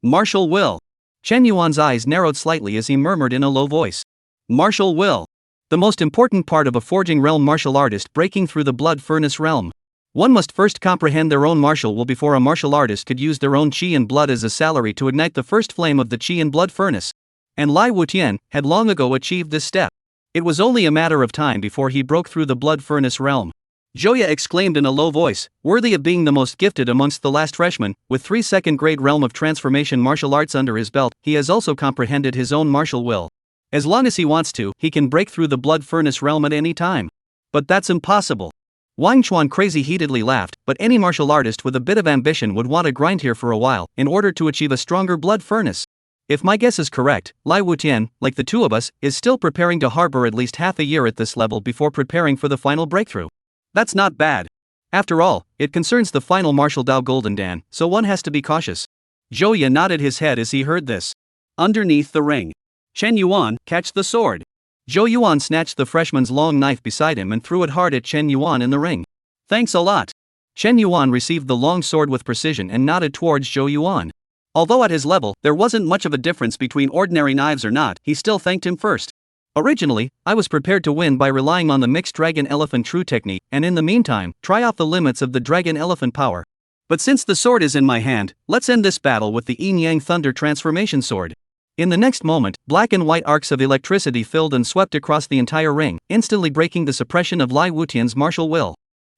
Martial will. Chen Yuan's eyes narrowed slightly as he murmured in a low voice. Martial will. The most important part of a forging realm martial artist breaking through the blood furnace realm. One must first comprehend their own martial will before a martial artist could use their own qi and blood as a salary to ignite the first flame of the qi and blood furnace. And Lai Wutian had long ago achieved this step. It was only a matter of time before he broke through the blood furnace realm. Joya exclaimed in a low voice, worthy of being the most gifted amongst the last freshmen. With 3 second-grade realm of transformation martial arts under his belt, he has also comprehended his own martial will. As long as he wants to, he can break through the blood furnace realm at any time. But that's impossible. Wang Chuan crazy heatedly laughed, but any martial artist with a bit of ambition would want to grind here for a while, in order to achieve a stronger blood furnace. If my guess is correct, Lai Wutian, like the two of us, is still preparing to harbor at least half a year at this level before preparing for the final breakthrough. That's not bad. After all, it concerns the final martial Dao Golden Dan, so one has to be cautious. Joya nodded his head as he heard this. Underneath the ring. Chen Yuan, catch the sword. Zhou Yuan snatched the freshman's long knife beside him and threw it hard at Chen Yuan in the ring. Thanks a lot. Chen Yuan received the long sword with precision and nodded towards Zhou Yuan. Although at his level, there wasn't much of a difference between ordinary knives or not, he still thanked him first. Originally, I was prepared to win by relying on the mixed dragon elephant true technique, and in the meantime, try out the limits of the dragon elephant power. But since the sword is in my hand, let's end this battle with the Yin Yang Thunder transformation sword. In the next moment, black and white arcs of electricity filled and swept across the entire ring, instantly breaking the suppression of Lai Wutian's martial will.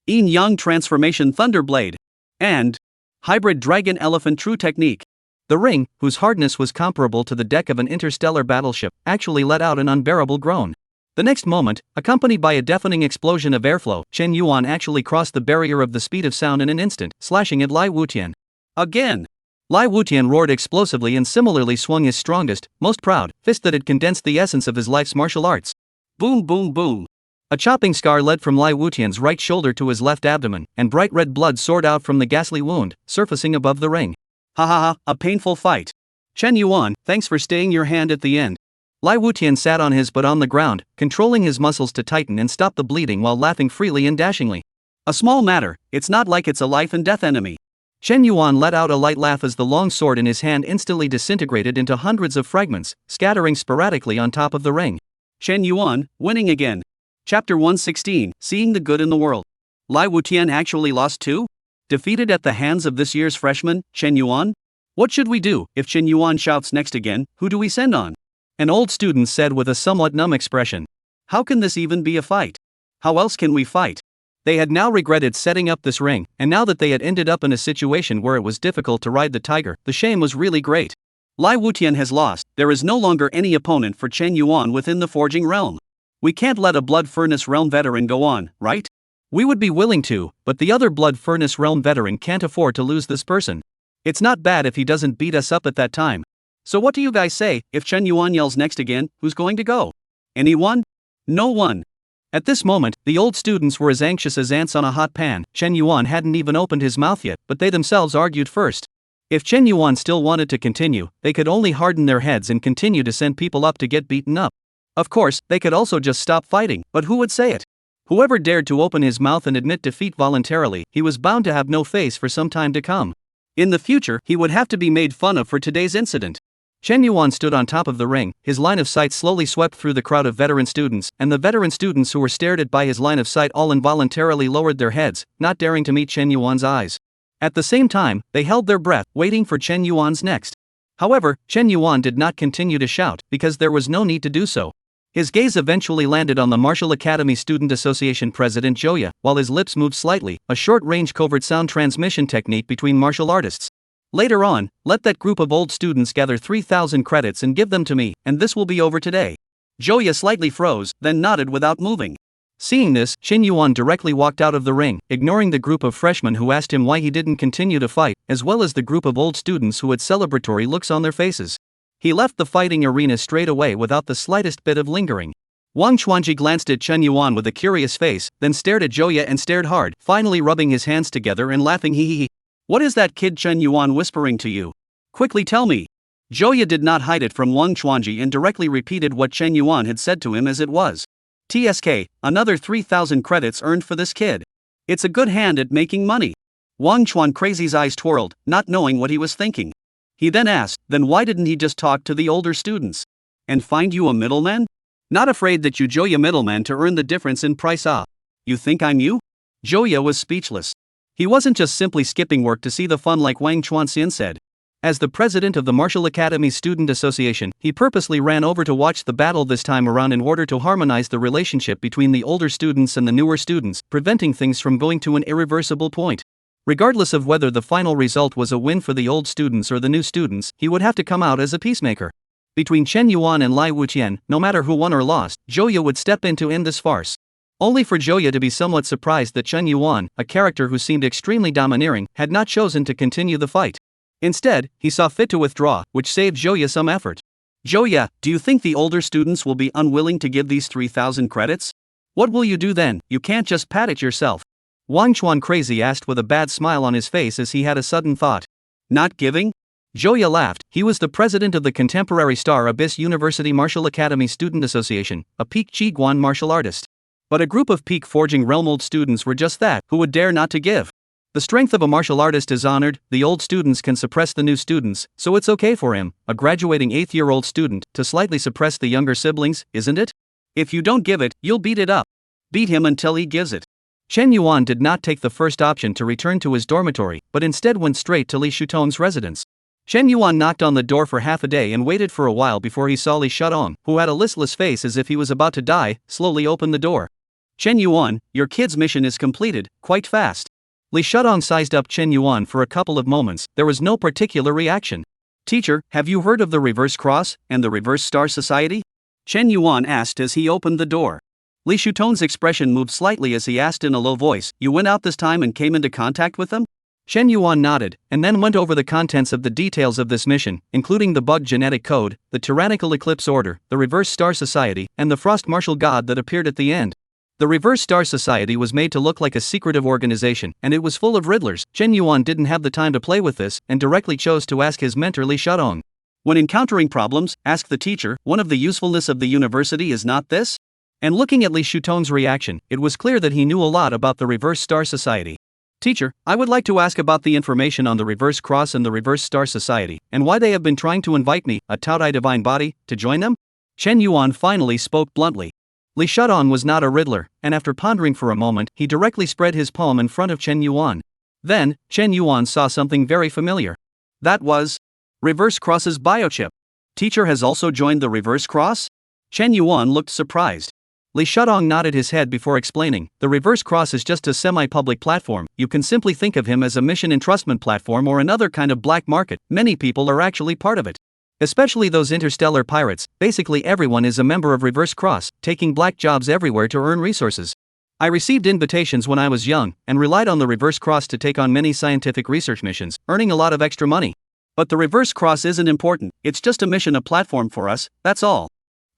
Yin Yang Transformation Thunderblade. And Hybrid Dragon Elephant True Technique. The ring, whose hardness was comparable to the deck of an interstellar battleship, actually let out an unbearable groan. The next moment, accompanied by a deafening explosion of airflow, Chen Yuan actually crossed the barrier of the speed of sound in an instant, slashing at Lai Wutian. Again! Lai Wutian roared explosively and similarly swung his strongest, most proud, fist that had condensed the essence of his life's martial arts. Boom boom boom. A chopping scar led from Lai Wutian's right shoulder to his left abdomen, and bright red blood soared out from the ghastly wound, surfacing above the ring. Ha ha ha, a painful fight. Chen Yuan, thanks for staying your hand at the end. Lai Wutian sat on his butt on the ground, controlling his muscles to tighten and stop the bleeding while laughing freely and dashingly. A small matter, it's not like it's a life and death enemy. Chen Yuan let out a light laugh as the long sword in his hand instantly disintegrated into hundreds of fragments, scattering sporadically on top of the ring. Chen Yuan, winning again. Chapter 116, Seeing the Good in the World. Lai Wutian actually lost too? Defeated at the hands of this year's freshman, Chen Yuan? What should we do if Chen Yuan shouts next again? Who do we send on? An old student said with a somewhat numb expression. How can this even be a fight? How else can we fight? They had now regretted setting up this ring, and now that they had ended up in a situation where it was difficult to ride the tiger, the shame was really great. Lai Wutian has lost, there is no longer any opponent for Chen Yuan within the forging realm. We can't let a blood furnace realm veteran go on, right? We would be willing to, but the other blood furnace realm veteran can't afford to lose this person. It's not bad if he doesn't beat us up at that time. So what do you guys say? If Chen Yuan yells next again, who's going to go? Anyone? No one. At this moment, the old students were as anxious as ants on a hot pan. Chen Yuan hadn't even opened his mouth yet, but they themselves argued first. If Chen Yuan still wanted to continue, they could only harden their heads and continue to send people up to get beaten up. Of course, they could also just stop fighting, but who would say it? Whoever dared to open his mouth and admit defeat voluntarily, he was bound to have no face for some time to come. In the future, he would have to be made fun of for today's incident. Chen Yuan stood on top of the ring, his line of sight slowly swept through the crowd of veteran students, and the veteran students who were stared at by his line of sight all involuntarily lowered their heads, not daring to meet Chen Yuan's eyes. At the same time, they held their breath, waiting for Chen Yuan's next. However, Chen Yuan did not continue to shout, because there was no need to do so. His gaze eventually landed on the Martial Academy Student Association President Joya, while his lips moved slightly, a short-range covert sound transmission technique between martial artists. Later on, let that group of old students gather 3,000 credits and give them to me, and this will be over today. Joya slightly froze, then nodded without moving. Seeing this, Chen Yuan directly walked out of the ring, ignoring the group of freshmen who asked him why he didn't continue to fight, as well as the group of old students who had celebratory looks on their faces. He left the fighting arena straight away without the slightest bit of lingering. Wang Chuanji glanced at Chen Yuan with a curious face, then stared at Joya and stared hard, finally rubbing his hands together and laughing hee hee hee. What is that kid Chen Yuan whispering to you? Quickly tell me. Joya did not hide it from Wang Chuanji and directly repeated what Chen Yuan had said to him as it was. TSK, another 3,000 credits earned for this kid. It's a good hand at making money. Wang Chuan Crazy's eyes twirled, not knowing what he was thinking. He then asked, then why didn't he just talk to the older students? And find you a middleman? Not afraid that you Joya middleman to earn the difference in price ah. You think I'm you? Joya was speechless. He wasn't just simply skipping work to see the fun like Wang Chuanxian said. As the president of the Martial Academy Student Association, he purposely ran over to watch the battle this time around in order to harmonize the relationship between the older students and the newer students, preventing things from going to an irreversible point. Regardless of whether the final result was a win for the old students or the new students, he would have to come out as a peacemaker. Between Chen Yuan and Lai Wuqian, no matter who won or lost, Joya would step in to end this farce. Only for Joya to be somewhat surprised that Chen Yuan, a character who seemed extremely domineering, had not chosen to continue the fight. Instead, he saw fit to withdraw, which saved Joya some effort. Joya, do you think the older students will be unwilling to give these 3,000 credits? What will you do then? You can't just pat it yourself. Wang Chuan Crazy asked with a bad smile on his face as he had a sudden thought. Not giving? Joya laughed. He was the president of the contemporary Star Abyss University Martial Academy Student Association, a peak Qiguan martial artist. But a group of peak forging realm-old students were just that, who would dare not to give. The strength of a martial artist is honored, the old students can suppress the new students, so it's okay for him, a graduating 8th-year-old student, to slightly suppress the younger siblings, isn't it? If you don't give it, you'll beat it up. Beat him until he gives it. Chen Yuan did not take the first option to return to his dormitory, but instead went straight to Li Shutong's residence. Chen Yuan knocked on the door for half a day and waited for a while before he saw Li Shutong, who had a listless face as if he was about to die, slowly open the door. Chen Yuan, your kid's mission is completed, quite fast. Li Shutong sized up Chen Yuan for a couple of moments. There was no particular reaction. Teacher, have you heard of the Reverse Cross and the Reverse Star Society? Chen Yuan asked as he opened the door. Li Shutong's expression moved slightly as he asked in a low voice, you went out this time and came into contact with them? Chen Yuan nodded, and then went over the contents of the details of this mission, including the bug genetic code, the tyrannical eclipse order, the Reverse Star Society, and the frost martial god that appeared at the end. The Reverse Star Society was made to look like a secretive organization, and it was full of riddlers. Chen Yuan didn't have the time to play with this, and directly chose to ask his mentor Li Shutong. When encountering problems, ask the teacher, one of the usefulness of the university is not this? And looking at Li Shutong's reaction, it was clear that he knew a lot about the Reverse Star Society. Teacher, I would like to ask about the information on the Reverse Cross and the Reverse Star Society, and why they have been trying to invite me, a Taodai divine body, to join them? Chen Yuan finally spoke bluntly. Li Shutong was not a riddler, and after pondering for a moment, he directly spread his palm in front of Chen Yuan. Then, Chen Yuan saw something very familiar. That was Reverse Cross's biochip. Teacher has also joined the Reverse Cross? Chen Yuan looked surprised. Li Shutong nodded his head before explaining, the Reverse Cross is just a semi-public platform, you can simply think of him as a mission entrustment platform or another kind of black market, many people are actually part of it. Especially those interstellar pirates, basically everyone is a member of Reverse Cross, taking black jobs everywhere to earn resources. I received invitations when I was young, and relied on the Reverse Cross to take on many scientific research missions, earning a lot of extra money. But the reverse cross isn't important, it's just a mission, a platform for us, that's all.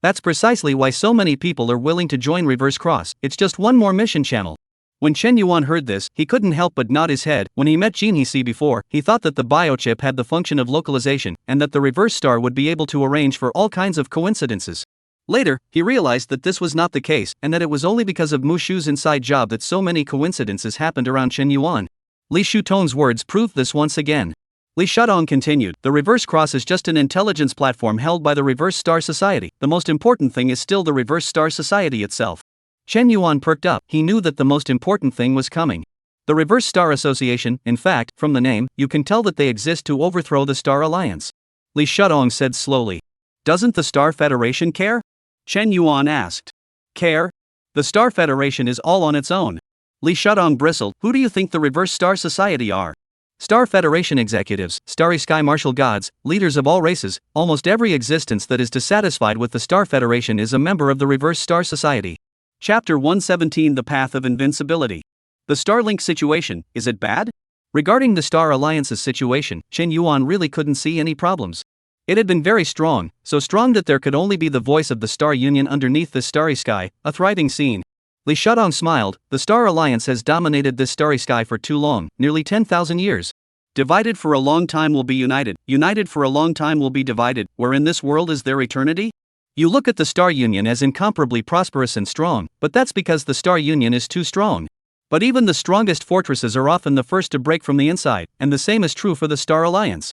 That's precisely why so many people are willing to join Reverse Cross, it's just one more mission channel. When Chen Yuan heard this, he couldn't help but nod his head. When he met Jin Hisi before, he thought that the biochip had the function of localization, and that the reverse star would be able to arrange for all kinds of coincidences. Later, he realized that this was not the case, and that it was only because of Mu Shu's inside job that so many coincidences happened around Chen Yuan. Li Shuton's words proved this once again. Li Shadong continued, the Reverse Cross is just an intelligence platform held by the Reverse Star Society. The most important thing is still the Reverse Star Society itself. Chen Yuan perked up, he knew that the most important thing was coming. The Reverse Star Association, in fact, from the name, you can tell that they exist to overthrow the Star Alliance. Li Shadong said slowly. Doesn't the Star Federation care? Chen Yuan asked. Care? The Star Federation is all on its own. Li Shadong bristled, who do you think the Reverse Star Society are? Star Federation executives, starry sky martial gods, leaders of all races, almost every existence that is dissatisfied with the Star Federation is a member of the Reverse Star Society. Chapter 117 The Path of Invincibility. The Starlink situation, is it bad? Regarding the Star Alliance's situation, Chen Yuan really couldn't see any problems. It had been very strong, so strong that there could only be the voice of the Star Union underneath this starry sky, a thriving scene. Li Shadong smiled, the Star Alliance has dominated this starry sky for too long, nearly 10,000 years. Divided for a long time will be united, united for a long time will be divided, where in this world is there eternity? You look at the Star Union as incomparably prosperous and strong, but that's because the Star Union is too strong. But even the strongest fortresses are often the first to break from the inside, and the same is true for the Star Alliance.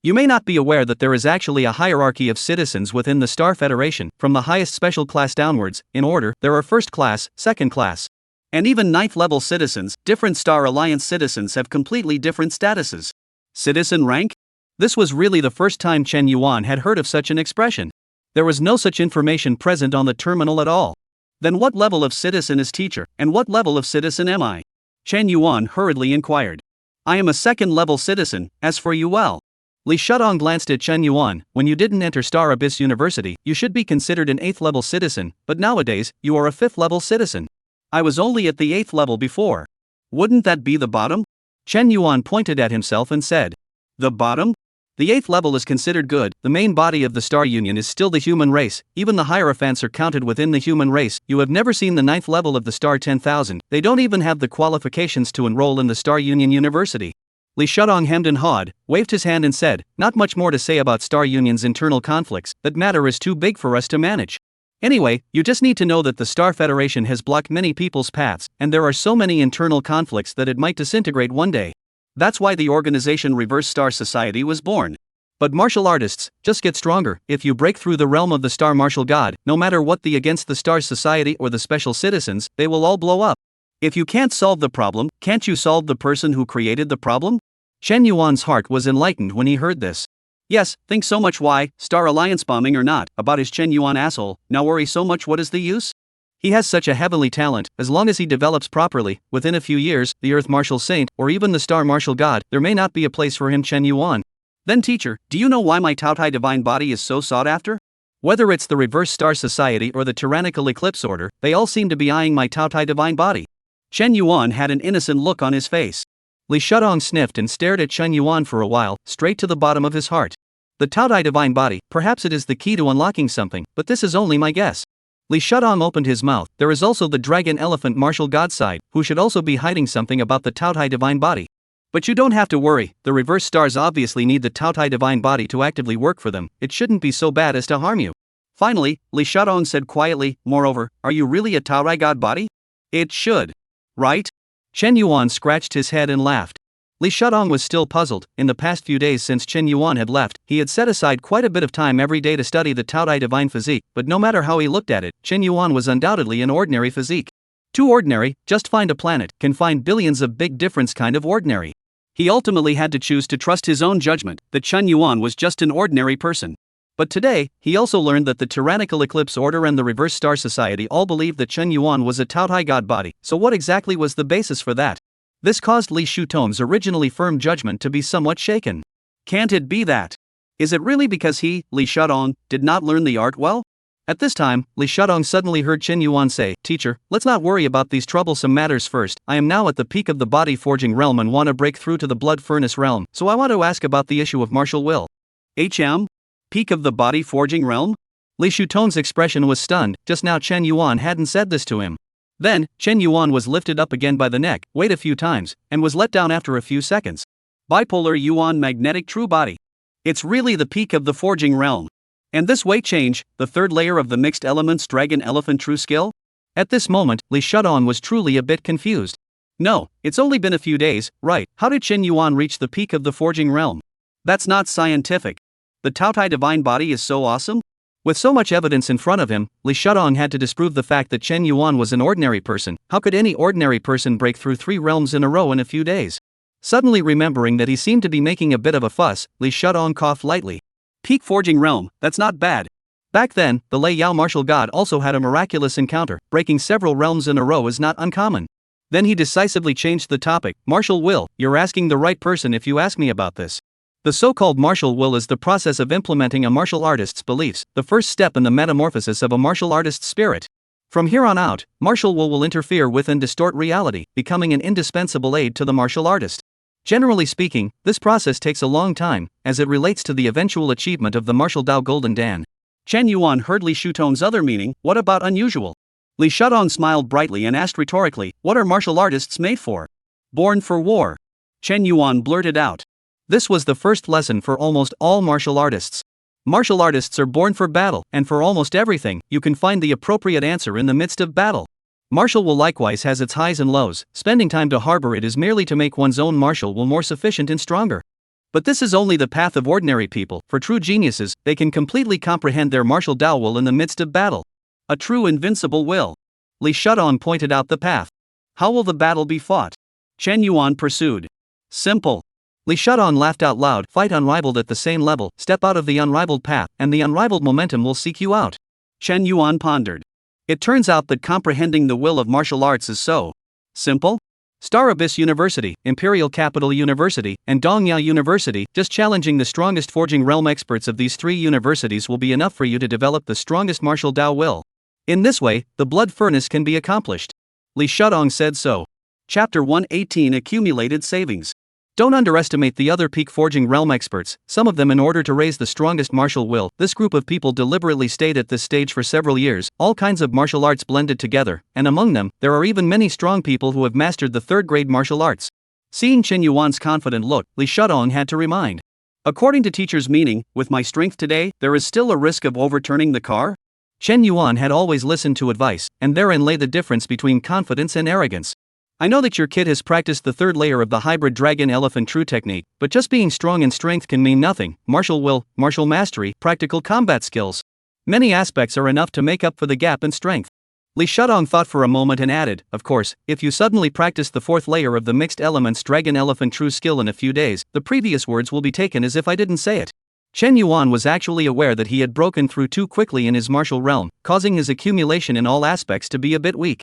You may not be aware that there is actually a hierarchy of citizens within the Star Federation, from the highest special class downwards, in order, there are first class, second class, and even ninth level citizens. Different Star Alliance citizens have completely different statuses. Citizen rank? This was really the first time Chen Yuan had heard of such an expression. There was no such information present on the terminal at all. Then what level of citizen is teacher, and what level of citizen am I? Chen Yuan hurriedly inquired. I am a second level citizen, as for you well. Li Shadong glanced at Chen Yuan, when you didn't enter Star Abyss University, you should be considered an 8th level citizen, but nowadays, you are a 5th level citizen. I was only at the 8th level before. Wouldn't that be the bottom? Chen Yuan pointed at himself and said. The bottom? The 8th level is considered good, the main body of the Star Union is still the human race, even the Hierophants are counted within the human race. You have never seen the 9th level of the Star 10,000, they don't even have the qualifications to enroll in the Star Union University. Li Shadong hemmed and hawed, waved his hand and said, not much more to say about Star Union's internal conflicts, that matter is too big for us to manage. Anyway, you just need to know that the Star Federation has blocked many people's paths, and there are so many internal conflicts that it might disintegrate one day. That's why the organization Reverse Star Society was born. But martial artists, just get stronger. If you break through the realm of the Star Martial God, no matter what the against the Star Society or the special citizens, they will all blow up. If you can't solve the problem, can't you solve the person who created the problem? Chen Yuan's heart was enlightened when he heard this. Yes, think so much why, Star Alliance bombing or not, about his Chen Yuan asshole, now worry so much what is the use? He has such a heavenly talent, as long as he develops properly, within a few years, the Earth Martial Saint, or even the Star Martial God, there may not be a place for him Chen Yuan. Then teacher, do you know why my Taotai divine body is so sought after? Whether it's the Reverse Star Society or the Tyrannical Eclipse Order, they all seem to be eyeing my Taotai divine body. Chen Yuan had an innocent look on his face. Li Shadong sniffed and stared at Chen Yuan for a while, straight to the bottom of his heart. The Taotai divine body, perhaps it is the key to unlocking something, but this is only my guess. Li Shadong opened his mouth. There is also the Dragon Elephant Martial God side, who should also be hiding something about the Taotai divine body. But you don't have to worry, the reverse stars obviously need the Taotai divine body to actively work for them, it shouldn't be so bad as to harm you. Finally, Li Shadong said quietly, moreover, are you really a Taotai god body? It should. Right? Chen Yuan scratched his head and laughed. Li Shadong was still puzzled. In the past few days since Chen Yuan had left, he had set aside quite a bit of time every day to study the Taotai divine physique, but no matter how he looked at it, Chen Yuan was undoubtedly an ordinary physique. Too ordinary, just find a planet, can find billions of big difference kind of ordinary. He ultimately had to choose to trust his own judgment, that Chen Yuan was just an ordinary person. But today, he also learned that the Tyrannical Eclipse Order and the Reverse Star Society all believed that Chen Yuan was a Taotai god body, so what exactly was the basis for that? This caused Li Shuton's originally firm judgment to be somewhat shaken. Can't it be that? Is it really because he, Li Shudong, did not learn the art well? At this time, Li Shudong suddenly heard Chen Yuan say, "Teacher, let's not worry about these troublesome matters first. I am now at the peak of the body forging realm and want to break through to the blood furnace realm, so I want to ask about the issue of martial will." Peak of the body forging realm? Li Shutong's expression was stunned. Just now Chen Yuan hadn't said this to him. Then, Chen Yuan was lifted up again by the neck, weighed a few times, and was let down after a few seconds. Bipolar Yuan magnetic true body. It's really the peak of the forging realm. And this weight change, the third layer of the mixed elements dragon elephant true skill? At this moment, Li Shudong was truly a bit confused. No, it's only been a few days, right? How did Chen Yuan reach the peak of the forging realm? That's not scientific. The Taotai divine body is so awesome? With so much evidence in front of him, Li Shudong had to disprove the fact that Chen Yuan was an ordinary person. How could any ordinary person break through 3 realms in a row in a few days? Suddenly remembering that he seemed to be making a bit of a fuss, Li Shudong coughed lightly. Peak forging realm, that's not bad. Back then, the Lei Yao martial god also had a miraculous encounter. Breaking several realms in a row is not uncommon. Then he decisively changed the topic. Martial will, you're asking the right person if you ask me about this. The so-called martial will is the process of implementing a martial artist's beliefs, the first step in the metamorphosis of a martial artist's spirit. From here on out, martial will interfere with and distort reality, becoming an indispensable aid to the martial artist. Generally speaking, this process takes a long time, as it relates to the eventual achievement of the martial Dao Golden Dan. Chen Yuan heard Li Shutong's other meaning. What about unusual? Li Shudong smiled brightly and asked rhetorically, what are martial artists made for? Born for war. Chen Yuan blurted out. This was the first lesson for almost all martial artists. Martial artists are born for battle, and for almost everything, you can find the appropriate answer in the midst of battle. Martial will likewise has its highs and lows. Spending time to harbor it is merely to make one's own martial will more sufficient and stronger. But this is only the path of ordinary people. For true geniuses, they can completely comprehend their martial Dao will in the midst of battle. A true invincible will. Li Shudong pointed out the path. How will the battle be fought? Chen Yuan pursued. Simple. Li Shudong laughed out loud. Fight unrivaled at the same level, step out of the unrivaled path, and the unrivaled momentum will seek you out. Chen Yuan pondered. It turns out that comprehending the will of martial arts is so simple. Star Abyss University, Imperial Capital University, and Dongyao University, just challenging the strongest forging realm experts of these 3 universities will be enough for you to develop the strongest martial Dao will. In this way, the blood furnace can be accomplished. Li Shudong said so. Chapter 118 Accumulated Savings. Don't underestimate the other peak forging realm experts, some of them in order to raise the strongest martial will. This group of people deliberately stayed at this stage for several years, all kinds of martial arts blended together, and among them, there are even many strong people who have mastered the 3rd grade martial arts. Seeing Chen Yuan's confident look, Li Shudong had to remind. According to teacher's meaning, with my strength today, there is still a risk of overturning the car? Chen Yuan had always listened to advice, and therein lay the difference between confidence and arrogance. I know that your kid has practiced the 3rd layer of the hybrid dragon elephant true technique, but just being strong in strength can mean nothing. Martial will, martial mastery, practical combat skills. Many aspects are enough to make up for the gap in strength. Li Shudong thought for a moment and added, of course, if you suddenly practice the 4th layer of the mixed elements dragon elephant true skill in a few days, the previous words will be taken as if I didn't say it. Chen Yuan was actually aware that he had broken through too quickly in his martial realm, causing his accumulation in all aspects to be a bit weak.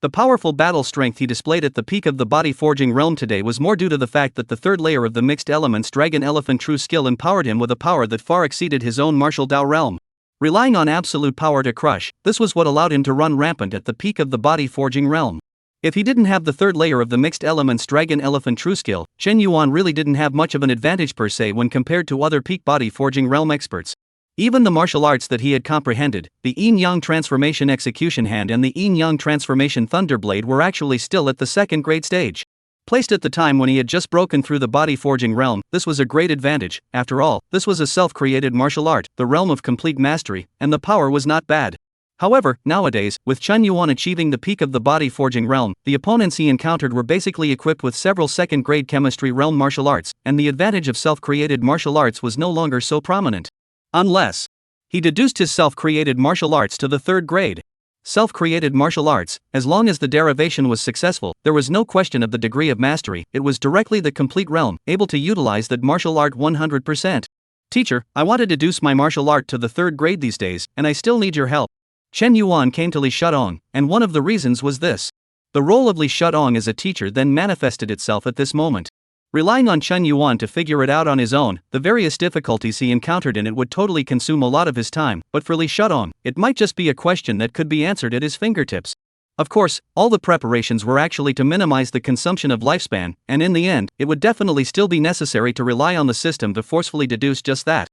The powerful battle strength he displayed at the peak of the body forging realm today was more due to the fact that the 3rd layer of the mixed elements dragon elephant true skill empowered him with a power that far exceeded his own martial Dao realm. Relying on absolute power to crush, this was what allowed him to run rampant at the peak of the body forging realm. If he didn't have the 3rd layer of the mixed elements dragon elephant true skill, Chen Yuan really didn't have much of an advantage per se when compared to other peak body forging realm experts. Even the martial arts that he had comprehended, the Yin-Yang Transformation Execution Hand and the Yin-Yang Transformation Thunderblade were actually still at the 2nd grade stage. Placed at the time when he had just broken through the body forging realm, this was a great advantage. After all, this was a self-created martial art, the realm of complete mastery, and the power was not bad. However, nowadays, with Chen Yuan achieving the peak of the body forging realm, the opponents he encountered were basically equipped with several 2nd grade chemistry realm martial arts, and the advantage of self-created martial arts was no longer so prominent. Unless he deduced his self-created martial arts to the 3rd grade. Self-created martial arts, as long as the derivation was successful, there was no question of the degree of mastery. It was directly the complete realm, able to utilize that martial art 100%. Teacher, I want to deduce my martial art to the 3rd grade these days, and I still need your help. Chen Yuan came to Li Shudong, and one of the reasons was this. The role of Li Shudong as a teacher then manifested itself at this moment. Relying on Chen Yuan to figure it out on his own, the various difficulties he encountered in it would totally consume a lot of his time, but for Li Shudong, it might just be a question that could be answered at his fingertips. Of course, all the preparations were actually to minimize the consumption of lifespan, and in the end, it would definitely still be necessary to rely on the system to forcefully deduce just that.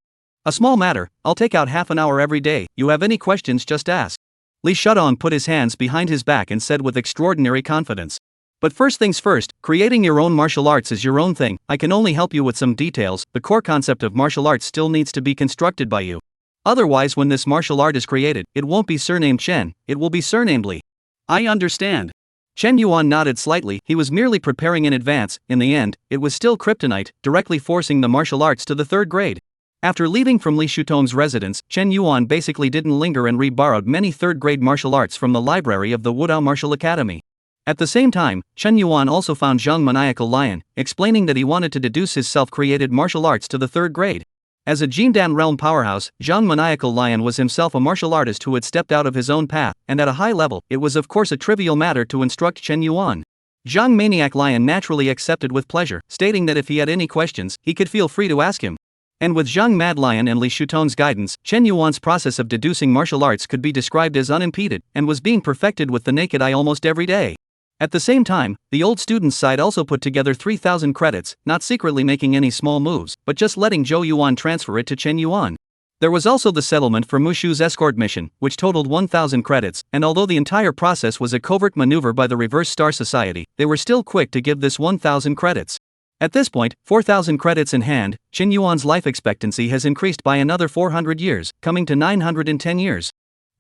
A small matter, I'll take out half an hour every day, you have any questions just ask. Li Shudong put his hands behind his back and said with extraordinary confidence. But first things first, creating your own martial arts is your own thing, I can only help you with some details, the core concept of martial arts still needs to be constructed by you. Otherwise when this martial art is created, it won't be surnamed Chen, it will be surnamed Li. I understand. Chen Yuan nodded slightly, he was merely preparing in advance, in the end, it was still kryptonite, directly forcing the martial arts to the third grade. After leaving from Li Shutong's residence, Chen Yuan basically didn't linger and re-borrowed many third-grade martial arts from the library of the Wudao Martial Academy. At the same time, Chen Yuan also found Zhang Maniacal Lion, explaining that he wanted to deduce his self-created martial arts to the third grade. As a Jindan realm powerhouse, Zhang Maniacal Lion was himself a martial artist who had stepped out of his own path, and at a high level, it was of course a trivial matter to instruct Chen Yuan. Zhang Maniac Lion naturally accepted with pleasure, stating that if he had any questions, he could feel free to ask him. And with Zhang Mad Lion and Li Shutong's guidance, Chen Yuan's process of deducing martial arts could be described as unimpeded, and was being perfected with the naked eye almost every day. At the same time, the old student's side also put together 3,000 credits, not secretly making any small moves, but just letting Zhou Yuan transfer it to Chen Yuan. There was also the settlement for Mushu's escort mission, which totaled 1,000 credits, and although the entire process was a covert maneuver by the Reverse Star Society, they were still quick to give this 1,000 credits. At this point, 4,000 credits in hand, Chen Yuan's life expectancy has increased by another 400 years, coming to 910 years.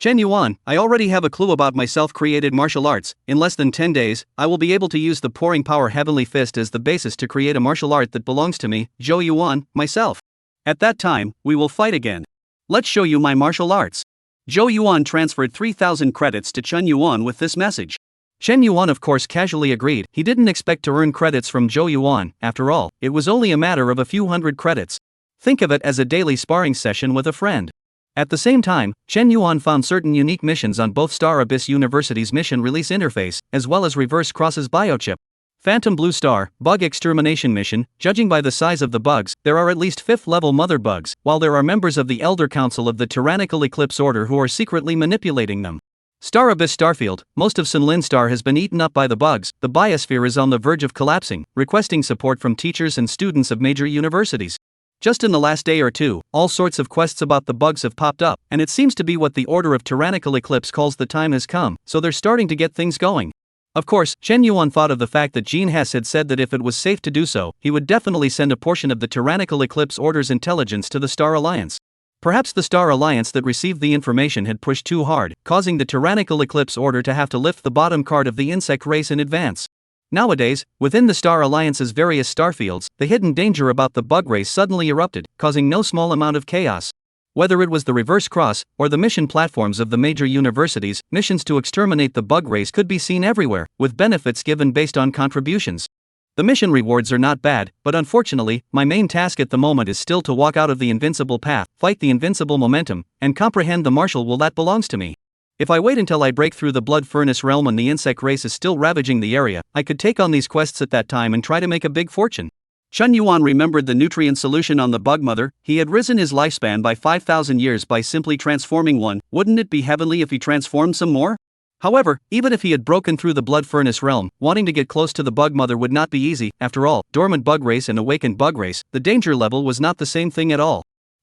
Chen Yuan, I already have a clue about my self-created martial arts. In less than 10 days, I will be able to use the Pouring Power Heavenly Fist as the basis to create a martial art that belongs to me, Zhou Yuan, myself. At that time, we will fight again. Let's show you my martial arts. Zhou Yuan transferred 3,000 credits to Chen Yuan with this message. Chen Yuan of course casually agreed, he didn't expect to earn credits from Zhou Yuan, after all, it was only a matter of a few hundred credits. Think of it as a daily sparring session with a friend. At the same time, Chen Yuan found certain unique missions on both Star Abyss University's mission release interface, as well as Reverse Cross's biochip. Phantom Blue Star, Bug Extermination Mission, judging by the size of the bugs, there are at least 5th level mother bugs, while there are members of the Elder Council of the Tyrannical Eclipse Order who are secretly manipulating them. Star Abyss Starfield, most of Sunlin Star has been eaten up by the bugs, the biosphere is on the verge of collapsing, requesting support from teachers and students of major universities. Just in the last day or two, all sorts of quests about the bugs have popped up, and it seems to be what the Order of Tyrannical Eclipse calls the time has come, so they're starting to get things going. Of course, Chen Yuan thought of the fact that Jean Hess had said that if it was safe to do so, he would definitely send a portion of the Tyrannical Eclipse Order's intelligence to the Star Alliance. Perhaps the Star Alliance that received the information had pushed too hard, causing the Tyrannical Eclipse Order to have to lift the bottom card of the insect race in advance. Nowadays, within the Star Alliance's various starfields, the hidden danger about the bug race suddenly erupted, causing no small amount of chaos. Whether it was the Reverse Cross, or the mission platforms of the major universities, missions to exterminate the bug race could be seen everywhere, with benefits given based on contributions. The mission rewards are not bad, but unfortunately, my main task at the moment is still to walk out of the invincible path, fight the invincible momentum, and comprehend the martial will that belongs to me. If I wait until I break through the blood furnace realm and the insect race is still ravaging the area, I could take on these quests at that time and try to make a big fortune. Chen Yuan remembered the nutrient solution on the bug mother, he had risen his lifespan by 5,000 years by simply transforming one, wouldn't it be heavenly if he transformed some more? However, even if he had broken through the blood furnace realm, wanting to get close to the bug mother would not be easy, after all, dormant bug race and awakened bug race, the danger level was not the same thing at all.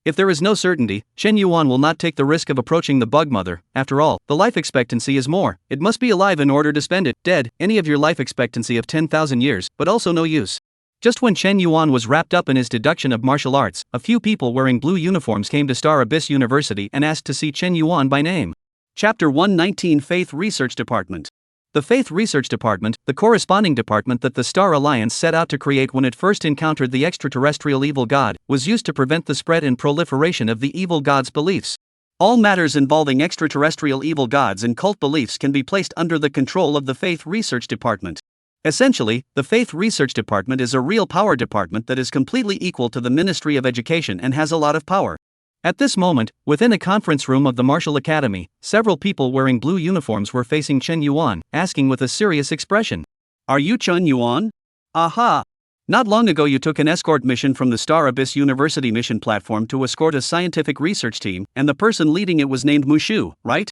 If there is no certainty, Chen Yuan will not take the risk of approaching the bug mother, after all, the life expectancy is more, it must be alive in order to spend it, dead, any of your life expectancy of 10,000 years, but also no use. Just when Chen Yuan was wrapped up in his deduction of martial arts, a few people wearing blue uniforms came to Star Abyss University and asked to see Chen Yuan by name. Chapter 119 Faith Research Department. The Faith Research Department, the corresponding department that the Star Alliance set out to create when it first encountered the extraterrestrial evil god, was used to prevent the spread and proliferation of the evil god's beliefs. All matters involving extraterrestrial evil gods and cult beliefs can be placed under the control of the Faith Research Department. Essentially, the Faith Research Department is a real power department that is completely equal to the Ministry of Education and has a lot of power. At this moment, within a conference room of the Martial Academy, several people wearing blue uniforms were facing Chen Yuan, asking with a serious expression. Are you Chen Yuan? Aha! Not long ago you took an escort mission from the Star Abyss University mission platform to escort a scientific research team, and the person leading it was named Mushu, right?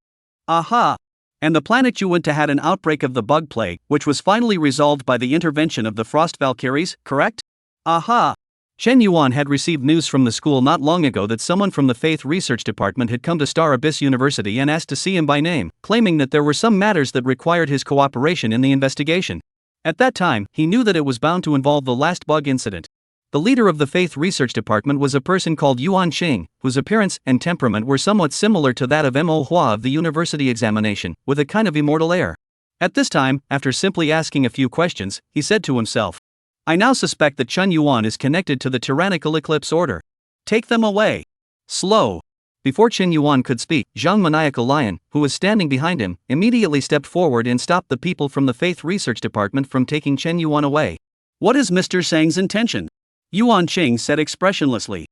Aha! And the planet you went to had an outbreak of the bug plague, which was finally resolved by the intervention of the Frost Valkyries, correct? Aha! Chen Yuan had received news from the school not long ago that someone from the Faith Research Department had come to Star Abyss University and asked to see him by name, claiming that there were some matters that required his cooperation in the investigation. At that time, he knew that it was bound to involve the last bug incident. The leader of the Faith Research Department was a person called Yuan Qing, whose appearance and temperament were somewhat similar to that of Manhwa of the university examination, with a kind of immortal air. At this time, after simply asking a few questions, he said to himself, I now suspect that Chen Yuan is connected to the tyrannical Eclipse Order. Take them away. Slow. Before Chen Yuan could speak, Zhang Maniacal Lion, who was standing behind him, immediately stepped forward and stopped the people from the Faith Research Department from taking Chen Yuan away. What is Mr. Sang's intention? Yuan Qing said expressionlessly.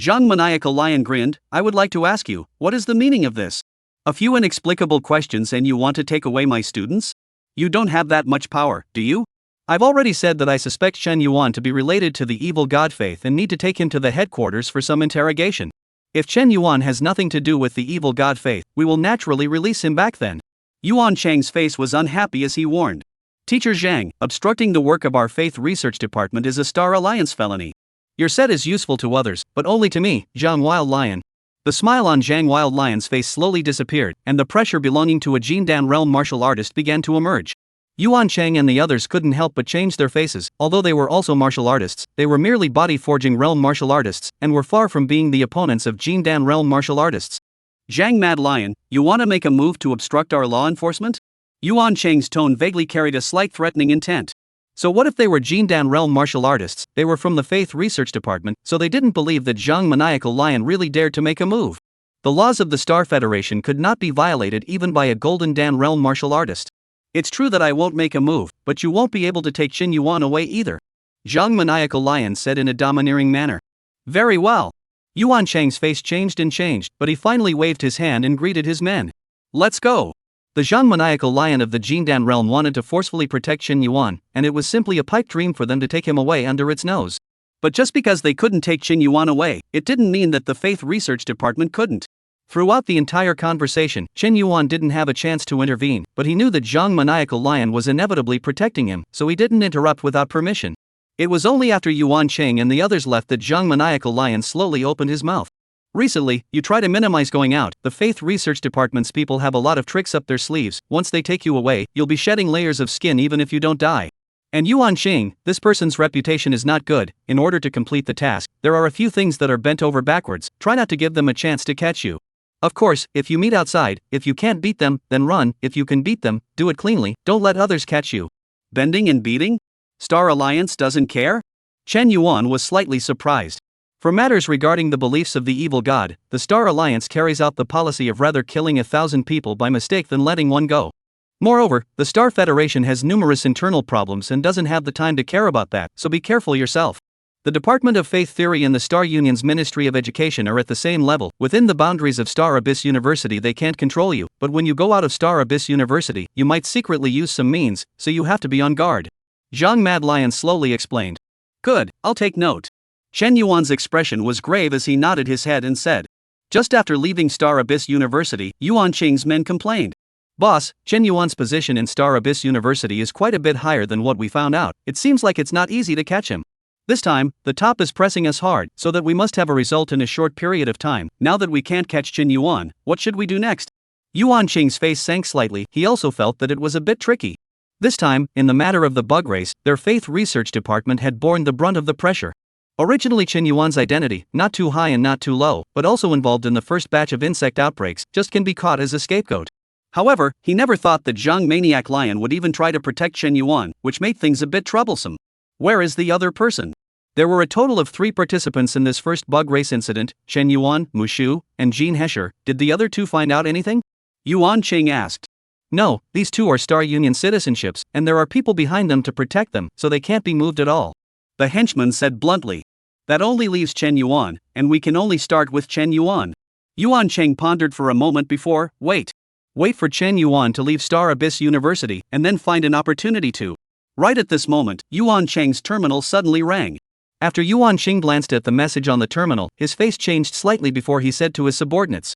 Zhang Maniacal Lion grinned, I would like to ask you, what is the meaning of this? A few inexplicable questions and you want to take away my students? You don't have that much power, do you? I've already said that I suspect Chen Yuan to be related to the evil god Faith and need to take him to the headquarters for some interrogation. If Chen Yuan has nothing to do with the evil god Faith, we will naturally release him back then. Yuan Chang's face was unhappy as he warned. Teacher Zhang, obstructing the work of our Faith Research Department is a Star Alliance felony. Your set is useful to others, but only to me, Zhang Wild Lion. The smile on Zhang Wild Lion's face slowly disappeared, and the pressure belonging to a Jindan realm martial artist began to emerge. Yuan Chang and the others couldn't help but change their faces. Although they were also martial artists, they were merely body-forging realm martial artists, and were far from being the opponents of Jindan realm martial artists. Zhang Mad Lion, you want to make a move to obstruct our law enforcement? Yuan Chang's tone vaguely carried a slight threatening intent. So what if they were Jindan realm martial artists? They were from the Faith Research Department, so they didn't believe that Zhang Maniacal Lion really dared to make a move. The laws of the Star Federation could not be violated even by a Golden Dan realm martial artist. It's true that I won't make a move, but you won't be able to take Chen Yuan away either, Zhang Maniacal Lion said in a domineering manner. Very well. Yuan Chang's face changed, but he finally waved his hand and greeted his men. Let's go. The Zhang Maniacal Lion of the Jindan realm wanted to forcefully protect Chen Yuan, and it was simply a pipe dream for them to take him away under its nose. But just because they couldn't take Chen Yuan away, it didn't mean that the Faith Research Department couldn't. Throughout the entire conversation, Chen Yuan didn't have a chance to intervene, but he knew that Zhang Maniacal Lion was inevitably protecting him, so he didn't interrupt without permission. It was only after Yuan Cheng and the others left that Zhang Maniacal Lion slowly opened his mouth. Recently, you try to minimize going out. The Faith Research Department's people have a lot of tricks up their sleeves. Once they take you away, you'll be shedding layers of skin even if you don't die. And Yuan Cheng, this person's reputation is not good. In order to complete the task, there are a few things that are bent over backwards. Try not to give them a chance to catch you. Of course, if you meet outside, if you can't beat them, then run. If you can beat them, do it cleanly, don't let others catch you. Bending and beating? Star Alliance doesn't care? Chen Yuan was slightly surprised. For matters regarding the beliefs of the evil god, the Star Alliance carries out the policy of rather killing 1,000 people by mistake than letting one go. Moreover, the Star Federation has numerous internal problems and doesn't have the time to care about that, so be careful yourself. The Department of Faith Theory and the Star Union's Ministry of Education are at the same level. Within the boundaries of Star Abyss University they can't control you, but when you go out of Star Abyss University, you might secretly use some means, so you have to be on guard. Zhang Mad Lion slowly explained. Good, I'll take note. Chen Yuan's expression was grave as he nodded his head and said. Just after leaving Star Abyss University, Yuan Qing's men complained. Boss, Chen Yuan's position in Star Abyss University is quite a bit higher than what we found out. It seems like it's not easy to catch him. This time, the top is pressing us hard, so that we must have a result in a short period of time. Now that we can't catch Chen Yuan, what should we do next? Yuan Qing's face sank slightly. He also felt that it was a bit tricky. This time, in the matter of the bug race, their Faith Research Department had borne the brunt of the pressure. Originally Chen Yuan's identity, not too high and not too low, but also involved in the first batch of insect outbreaks, just can be caught as a scapegoat. However, he never thought that Zhang Maniac Lion would even try to protect Chen Yuan, which made things a bit troublesome. Where is the other person? There were a total of 3 participants in this first bug race incident, Chen Yuan, Mushu, and Jean Hesher. Did the other 2 find out anything? Yuan Qing asked. No, these 2 are Star Union citizenships, and there are people behind them to protect them, so they can't be moved at all. The henchman said bluntly. That only leaves Chen Yuan, and we can only start with Chen Yuan. Yuan Cheng pondered for a moment before, Wait for Chen Yuan to leave Star Abyss University, and then find an opportunity to. Right at this moment, Yuan Cheng's terminal suddenly rang. After Yuan Cheng glanced at the message on the terminal, his face changed slightly before he said to his subordinates,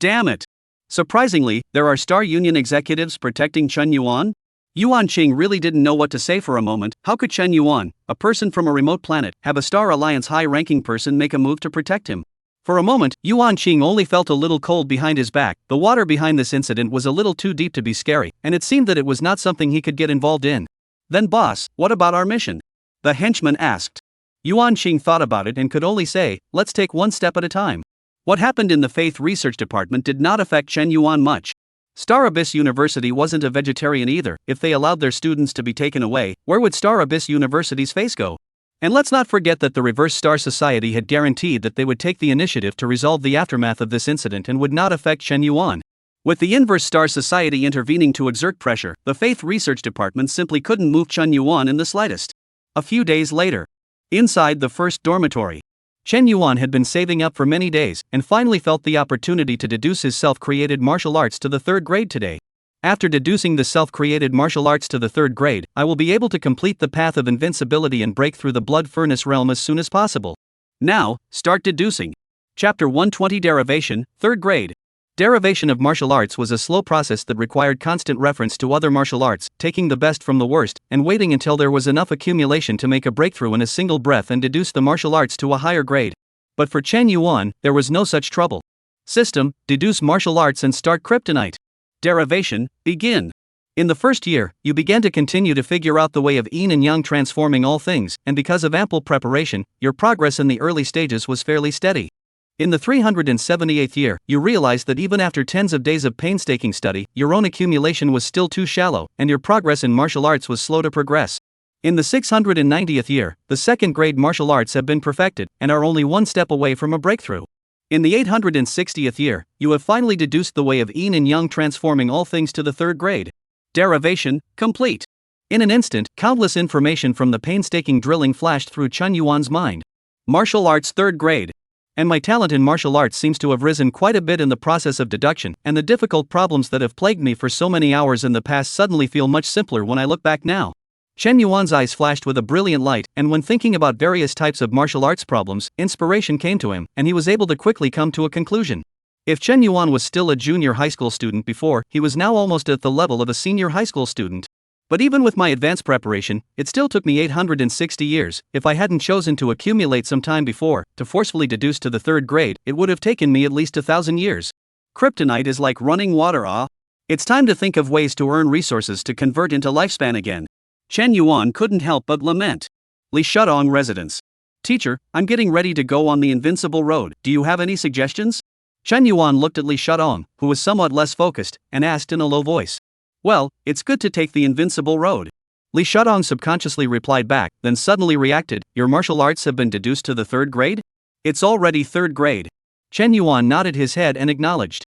"Damn it! Surprisingly, there are Star Union executives protecting Chen Yuan?" Yuan Cheng really didn't know what to say for a moment. How could Chen Yuan, a person from a remote planet, have a Star Alliance high-ranking person make a move to protect him? For a moment, Yuan Cheng only felt a little cold behind his back. The water behind this incident was a little too deep to be scary, and it seemed that it was not something he could get involved in. "Then boss, what about our mission?" the henchman asked. Yuan Cheng thought about it and could only say, "Let's take one step at a time." What happened in the Faith Research Department did not affect Chen Yuan much. Star Abyss University wasn't a vegetarian either. If they allowed their students to be taken away, where would Star Abyss University's face go? And let's not forget that the Reverse Star Society had guaranteed that they would take the initiative to resolve the aftermath of this incident and would not affect Chen Yuan. With the Inverse Star Society intervening to exert pressure, the Faith Research Department simply couldn't move Chen Yuan in the slightest. A few days later, inside the first dormitory, Chen Yuan had been saving up for many days and finally felt the opportunity to deduce his self-created martial arts to the 3rd grade today. After deducing the self-created martial arts to the 3rd grade, I will be able to complete the path of invincibility and break through the blood furnace realm as soon as possible. Now, start deducing. Chapter 120 Derivation, 3rd grade. Derivation of martial arts was a slow process that required constant reference to other martial arts, taking the best from the worst, and waiting until there was enough accumulation to make a breakthrough in a single breath and deduce the martial arts to a higher grade. But for Chen Yuan, there was no such trouble. System, deduce martial arts and start kryptonite. Derivation, begin. In the first year, you began to continue to figure out the way of yin and yang transforming all things, and because of ample preparation, your progress in the early stages was fairly steady. In the 378th year, you realized that even after tens of days of painstaking study, your own accumulation was still too shallow, and your progress in martial arts was slow to progress. In the 690th year, the 2nd grade martial arts have been perfected, and are only one step away from a breakthrough. In the 860th year, you have finally deduced the way of yin and yang transforming all things to the 3rd grade. Derivation, complete. In an instant, countless information from the painstaking drilling flashed through Chen Yuan's mind. Martial arts 3rd grade. And my talent in martial arts seems to have risen quite a bit in the process of deduction, and the difficult problems that have plagued me for so many hours in the past suddenly feel much simpler when I look back now. Chen Yuan's eyes flashed with a brilliant light, and when thinking about various types of martial arts problems, inspiration came to him, and he was able to quickly come to a conclusion. If Chen Yuan was still a junior high school student before, he was now almost at the level of a senior high school student. But even with my advanced preparation, it still took me 860 years. If I hadn't chosen to accumulate some time before, to forcefully deduce to the 3rd grade, it would have taken me at least 1,000 years. Kryptonite is like running water. It's time to think of ways to earn resources to convert into lifespan again. Chen Yuan couldn't help but lament. Li Shudong residence. Teacher, I'm getting ready to go on the invincible road. Do you have any suggestions? Chen Yuan looked at Li Shudong, who was somewhat less focused, and asked in a low voice. Well, it's good to take the invincible road. Li Shudong subconsciously replied back, then suddenly reacted, your martial arts have been deduced to the 3rd grade? It's already 3rd grade. Chen Yuan nodded his head and acknowledged.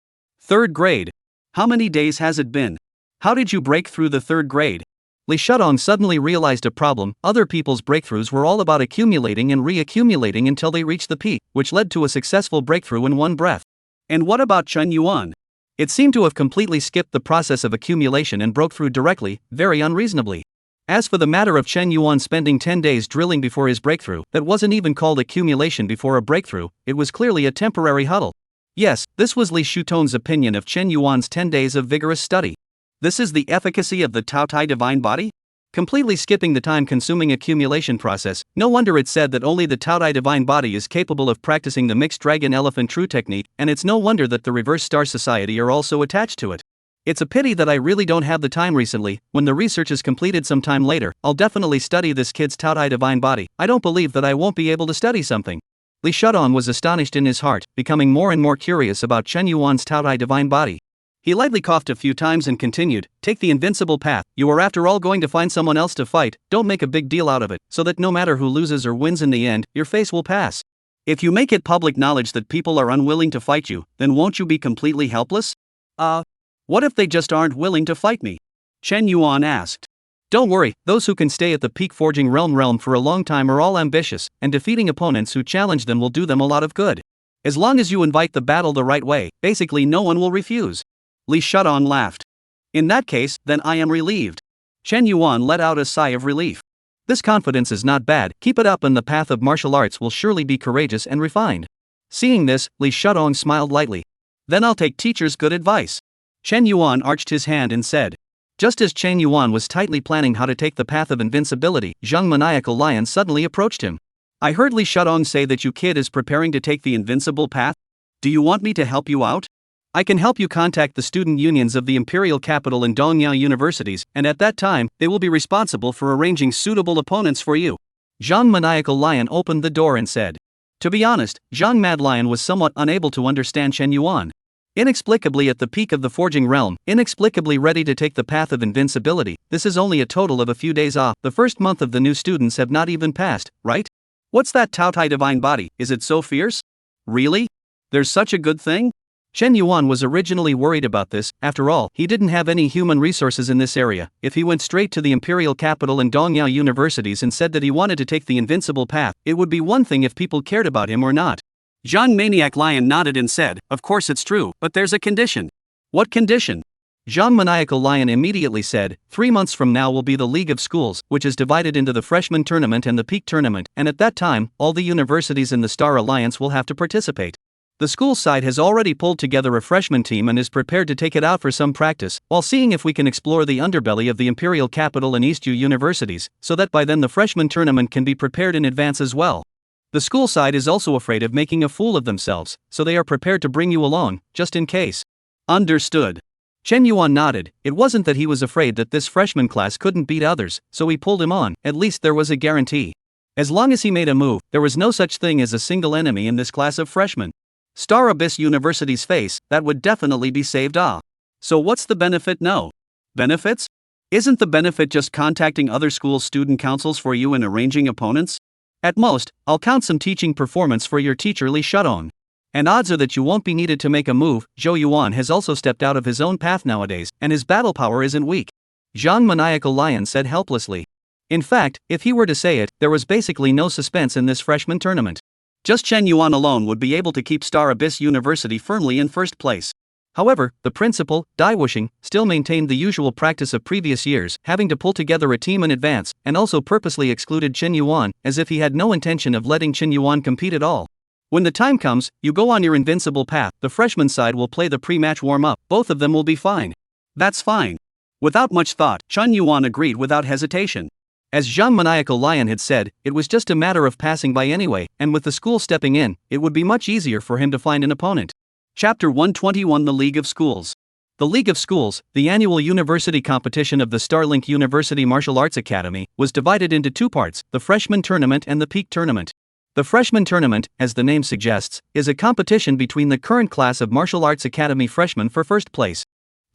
3rd grade. How many days has it been? How did you break through the 3rd grade? Li Shudong suddenly realized a problem. Other people's breakthroughs were all about accumulating and reaccumulating until they reached the peak, which led to a successful breakthrough in one breath. And what about Chen Yuan? It seemed to have completely skipped the process of accumulation and broke through directly, very unreasonably. As for the matter of Chen Yuan spending 10 days drilling before his breakthrough, that wasn't even called accumulation before a breakthrough, it was clearly a temporary huddle. Yes, this was Li Shutong's opinion of Chen Yuan's 10 days of vigorous study. This is the efficacy of the Tao Tai divine body? Completely skipping the time-consuming accumulation process, no wonder it said that only the Tao Tai divine body is capable of practicing the mixed dragon-elephant true technique, and it's no wonder that the Reverse Star Society are also attached to it. It's a pity that I really don't have the time recently. When the research is completed sometime later, I'll definitely study this kid's Tao Tai divine body. I don't believe that I won't be able to study something. Li Shudong was astonished in his heart, becoming more and more curious about Chen Yuan's Tao Tai divine body. He lightly coughed a few times and continued, take the invincible path. You are after all going to find someone else to fight. Don't make a big deal out of it, so that no matter who loses or wins in the end, your face will pass. If you make it public knowledge that people are unwilling to fight you, then won't you be completely helpless? What if they just aren't willing to fight me? Chen Yuan asked. Don't worry, those who can stay at the peak forging realm for a long time are all ambitious, and defeating opponents who challenge them will do them a lot of good. As long as you invite the battle the right way, basically no one will refuse. Li Shudong laughed. In that case, then I am relieved. Chen Yuan let out a sigh of relief. This confidence is not bad, keep it up and the path of martial arts will surely be courageous and refined. Seeing this, Li Shudong smiled lightly. Then I'll take teacher's good advice. Chen Yuan arched his hand and said. Just as Chen Yuan was tightly planning how to take the path of invincibility, Zhang Maniacal Lion suddenly approached him. I heard Li Shudong say that you kid is preparing to take the invincible path. Do you want me to help you out? I can help you contact the student unions of the imperial capital and Dongyao universities, and at that time, they will be responsible for arranging suitable opponents for you. Zhang Maniacal Lion opened the door and said. To be honest, Zhang Mad Lion was somewhat unable to understand Chen Yuan. Inexplicably at the peak of the forging realm, inexplicably ready to take the path of invincibility, this is only a total of a few days off, the first month of the new students have not even passed, right? What's that Taotai divine body, is it so fierce? Really? There's such a good thing? Chen Yuan was originally worried about this, after all, he didn't have any human resources in this area. If he went straight to the imperial capital and Dongyao universities and said that he wanted to take the invincible path, it would be one thing if people cared about him or not. Zhang Maniac Lion nodded and said, of course it's true, but there's a condition. What condition? Zhang Maniacal Lion immediately said, 3 months from now will be the League of Schools, which is divided into the Freshman Tournament and the Peak Tournament, and at that time, all the universities in the Star Alliance will have to participate. The school side has already pulled together a freshman team and is prepared to take it out for some practice, while seeing if we can explore the underbelly of the Imperial Capital and East U universities, so that by then the freshman tournament can be prepared in advance as well. The school side is also afraid of making a fool of themselves, so they are prepared to bring you along, just in case. Understood. Chen Yuan nodded. It wasn't that he was afraid that this freshman class couldn't beat others, so he pulled him on, at least there was a guarantee. As long as he made a move, there was no such thing as a single enemy in this class of freshmen. Star Abyss University's face, that would definitely be saved off. So what's the benefit? No. Benefits? Isn't the benefit just contacting other schools' student councils for you and arranging opponents? At most, I'll count some teaching performance for your teacher Li Shudong. And odds are that you won't be needed to make a move. Zhou Yuan has also stepped out of his own path nowadays, and his battle power isn't weak. Zhang Maniacal Lion said helplessly. In fact, if he were to say it, there was basically no suspense in this freshman tournament. Just Chen Yuan alone would be able to keep Star Abyss University firmly in first place. However, the principal, Dai Wuxing, still maintained the usual practice of previous years, having to pull together a team in advance, and also purposely excluded Chen Yuan, as if he had no intention of letting Chen Yuan compete at all. When the time comes, you go on your invincible path, the freshman side will play the pre-match warm-up, both of them will be fine. That's fine. Without much thought, Chen Yuan agreed without hesitation. As Zhang Maniacal Lion had said, it was just a matter of passing by anyway, and with the school stepping in, it would be much easier for him to find an opponent. Chapter 121 The League of Schools. The League of Schools, the annual university competition of the Starlink University Martial Arts Academy, was divided into 2 parts, the Freshman Tournament and the Peak Tournament. The Freshman Tournament, as the name suggests, is a competition between the current class of Martial Arts Academy freshmen for first place.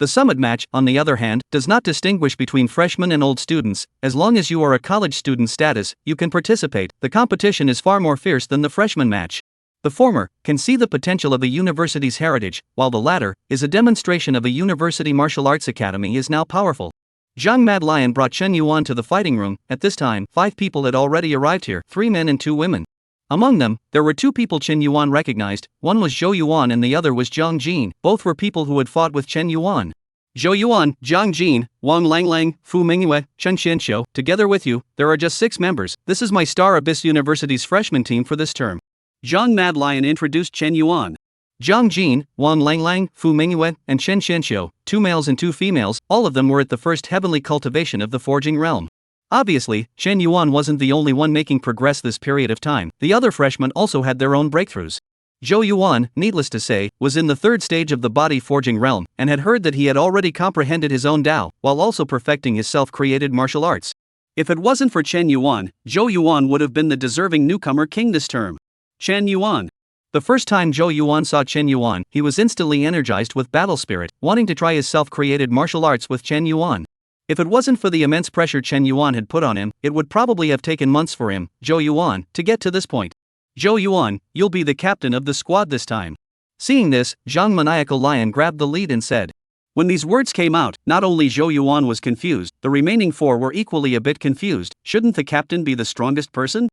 The Summit Match, on the other hand, does not distinguish between freshmen and old students. As long as you are a college student status, you can participate. The competition is far more fierce than the Freshman Match. The former can see the potential of a university's heritage, while the latter is a demonstration of a university martial arts academy is now powerful. Zhang Mad Lion brought Chen Yuan to the fighting room. At this time, 5 people had already arrived here, 3 men and 2 women. Among them, there were 2 people Chen Yuan recognized. One was Zhou Yuan and the other was Zhang Jin. Both were people who had fought with Chen Yuan. Zhou Yuan, Zhang Jin, Wang Langlang, Fu Mingyue, Chen Xianxiu, together with you, there are just 6 members. This is my Star Abyss University's freshman team for this term. Zhang Mad Lion introduced Chen Yuan. Zhang Jin, Wang Langlang, Fu Mingyue, and Chen Xianxiu, 2 males and 2 females, all of them were at the first heavenly cultivation of the forging realm. Obviously, Chen Yuan wasn't the only one making progress this period of time. The other freshmen also had their own breakthroughs. Zhou Yuan, needless to say, was in the 3rd stage of the body forging realm, and had heard that he had already comprehended his own Tao, while also perfecting his self-created martial arts. If it wasn't for Chen Yuan, Zhou Yuan would have been the deserving newcomer king this term. Chen Yuan. The first time Zhou Yuan saw Chen Yuan, he was instantly energized with battle spirit, wanting to try his self-created martial arts with Chen Yuan. If it wasn't for the immense pressure Chen Yuan had put on him, it would probably have taken months for him, Zhou Yuan, to get to this point. Zhou Yuan, you'll be the captain of the squad this time. Seeing this, Zhang Maniacal Lion grabbed the lead and said. When these words came out, not only Zhou Yuan was confused, the remaining 4 were equally a bit confused. Shouldn't the captain be the strongest person?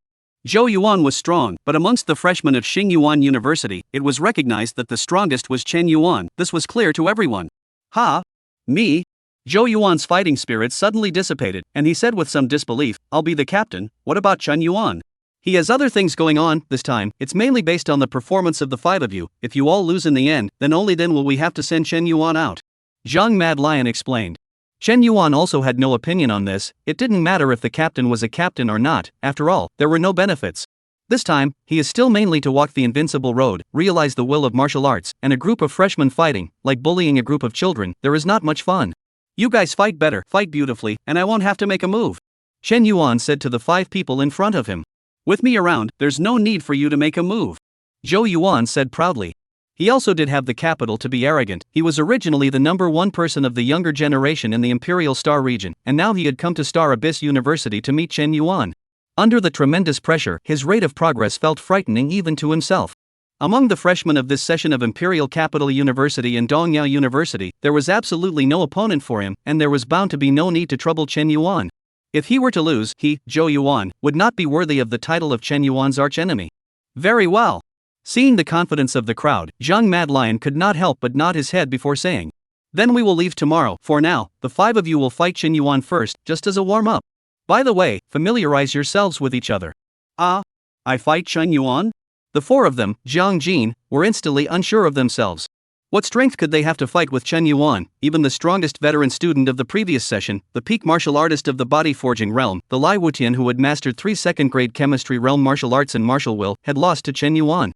Zhou Yuan was strong, but amongst the freshmen of Xingyuan University, it was recognized that the strongest was Chen Yuan. This was clear to everyone. Ha! Me? Zhou Yuan's fighting spirit suddenly dissipated, and he said with some disbelief, "I'll be the captain, what about Chen Yuan? He has other things going on, this time, it's mainly based on the performance of the 5 of you, if you all lose in the end, then only then will we have to send Chen Yuan out." Zhang Mad Lion explained. Chen Yuan also had no opinion on this, it didn't matter if the captain was a captain or not, after all, there were no benefits. This time, he is still mainly to walk the invincible road, realize the will of martial arts, and a group of freshmen fighting, like bullying a group of children, there is not much fun. "You guys fight better, fight beautifully, and I won't have to make a move," Chen Yuan said to the 5 people in front of him. "With me around, there's no need for you to make a move," Zhou Yuan said proudly. He also did have the capital to be arrogant, he was originally the #1 person of the younger generation in the Imperial Star region, and now he had come to Star Abyss University to meet Chen Yuan. Under the tremendous pressure, his rate of progress felt frightening even to himself. Among the freshmen of this session of Imperial Capital University and Dongyao University, there was absolutely no opponent for him, and there was bound to be no need to trouble Chen Yuan. If he were to lose, he, Zhou Yuan, would not be worthy of the title of Chen Yuan's archenemy. Very well. Seeing the confidence of the crowd, Zhang Mad Lion could not help but nod his head before saying, "Then we will leave tomorrow. For now, the 5 of you will fight Chen Yuan first, just as a warm-up. By the way, familiarize yourselves with each other." "Ah, I fight Chen Yuan?" The 4 of them, Jiang Jin, were instantly unsure of themselves. What strength could they have to fight with Chen Yuan, even the strongest veteran student of the previous session, the peak martial artist of the body forging realm, the Lai Wutian who had mastered 3 second-grade chemistry realm martial arts and martial will, had lost to Chen Yuan.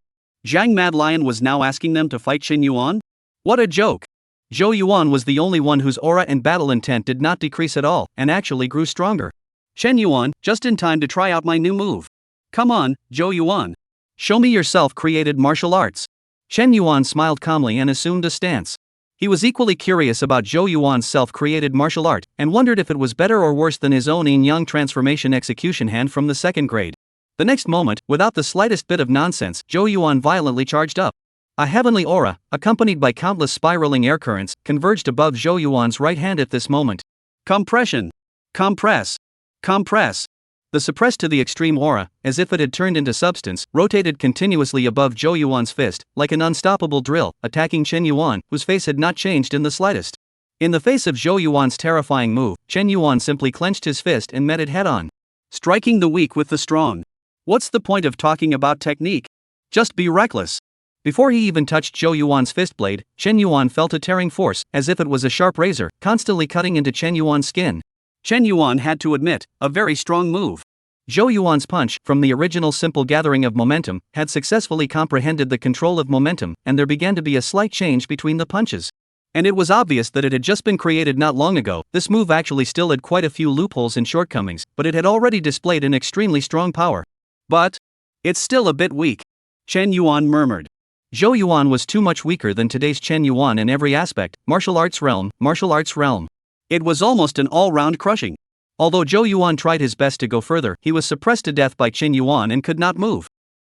Zhang Mad Lion was now asking them to fight Chen Yuan? What a joke! Zhou Yuan was the only one whose aura and battle intent did not decrease at all, and actually grew stronger. "Chen Yuan, just in time to try out my new move. Come on, Zhou Yuan. Show me your self-created martial arts." Chen Yuan smiled calmly and assumed a stance. He was equally curious about Zhou Yuan's self-created martial art, and wondered if it was better or worse than his own yin-yang transformation execution hand from the 2nd grade. The next moment, without the slightest bit of nonsense, Zhou Yuan violently charged up. A heavenly aura, accompanied by countless spiraling air currents, converged above Zhou Yuan's right hand at this moment. Compression. Compress. Compress. The suppressed to the extreme aura, as if it had turned into substance, rotated continuously above Zhou Yuan's fist, like an unstoppable drill, attacking Chen Yuan, whose face had not changed in the slightest. In the face of Zhou Yuan's terrifying move, Chen Yuan simply clenched his fist and met it head-on. Striking the weak with the strong. What's the point of talking about technique? Just be reckless. Before he even touched Zhou Yuan's fist blade, Chen Yuan felt a tearing force, as if it was a sharp razor, constantly cutting into Chen Yuan's skin. Chen Yuan had to admit, a very strong move. Zhou Yuan's punch, from the original simple gathering of momentum, had successfully comprehended the control of momentum, and there began to be a slight change between the punches. And it was obvious that it had just been created not long ago. This move actually still had quite a few loopholes and shortcomings, but it had already displayed an extremely strong power. But it's still a bit weak, Chen Yuan murmured. Zhou Yuan was too much weaker than today's Chen Yuan in every aspect, martial arts realm, martial arts realm. It was almost an all-round crushing. Although Zhou Yuan tried his best to go further, he was suppressed to death by Chen Yuan and could not move.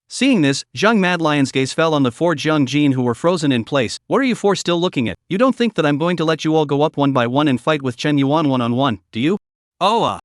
Seeing this, Zhang Mad Lion's gaze fell on the 4 Jiang Jin who were frozen in place. "What are you 4 still looking at? You don't think that I'm going to let you all go up one by one and fight with Chen Yuan one-on-one, do you?" "Oh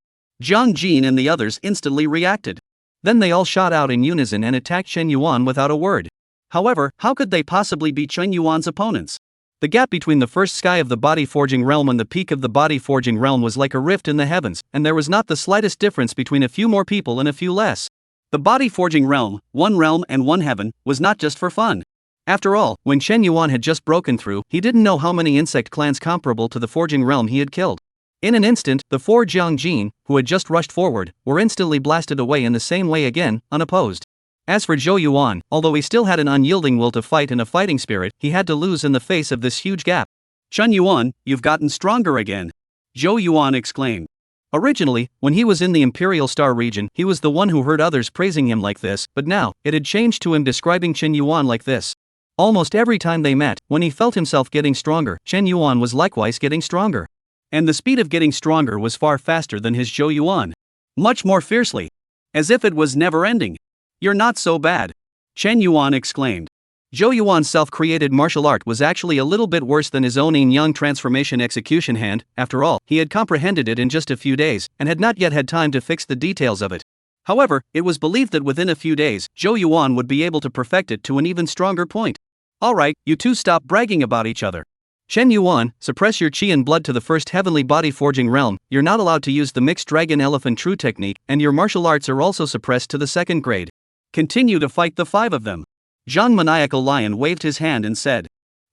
Jiang Jin and the others instantly reacted. Then they all shot out in unison and attacked Chen Yuan without a word. However, how could they possibly be Chen Yuan's opponents? The gap between the first sky of the body forging realm and the peak of the body forging realm was like a rift in the heavens, and there was not the slightest difference between a few more people and a few less. The body forging realm, one realm and one heaven, was not just for fun. After all, when Chen Yuan had just broken through, he didn't know how many insect clans comparable to the forging realm he had killed. In an instant, the 4 Jiang Jin, who had just rushed forward, were instantly blasted away in the same way again, unopposed. As for Zhou Yuan, although he still had an unyielding will to fight and a fighting spirit, he had to lose in the face of this huge gap. "Chen Yuan, you've gotten stronger again," Zhou Yuan exclaimed. Originally, when he was in the Imperial Star region, he was the one who heard others praising him like this, but now, it had changed to him describing Chen Yuan like this. Almost every time they met, when he felt himself getting stronger, Chen Yuan was likewise getting stronger. And the speed of getting stronger was far faster than his Zhou Yuan. Much more fiercely. As if it was never ending. "You're not so bad," Chen Yuan exclaimed. Zhou Yuan's self-created martial art was actually a little bit worse than his own yin-yang transformation execution hand. After all, he had comprehended it in just a few days, and had not yet had time to fix the details of it. However, it was believed that within a few days, Zhou Yuan would be able to perfect it to an even stronger point. "Alright, you two stop bragging about each other. Chen Yuan, suppress your chi and blood to the first heavenly body forging realm. You're not allowed to use the mixed dragon elephant true technique, and your martial arts are also suppressed to the second grade. Continue to fight the 5 of them. Zhang Maniacal Lion waved his hand and said,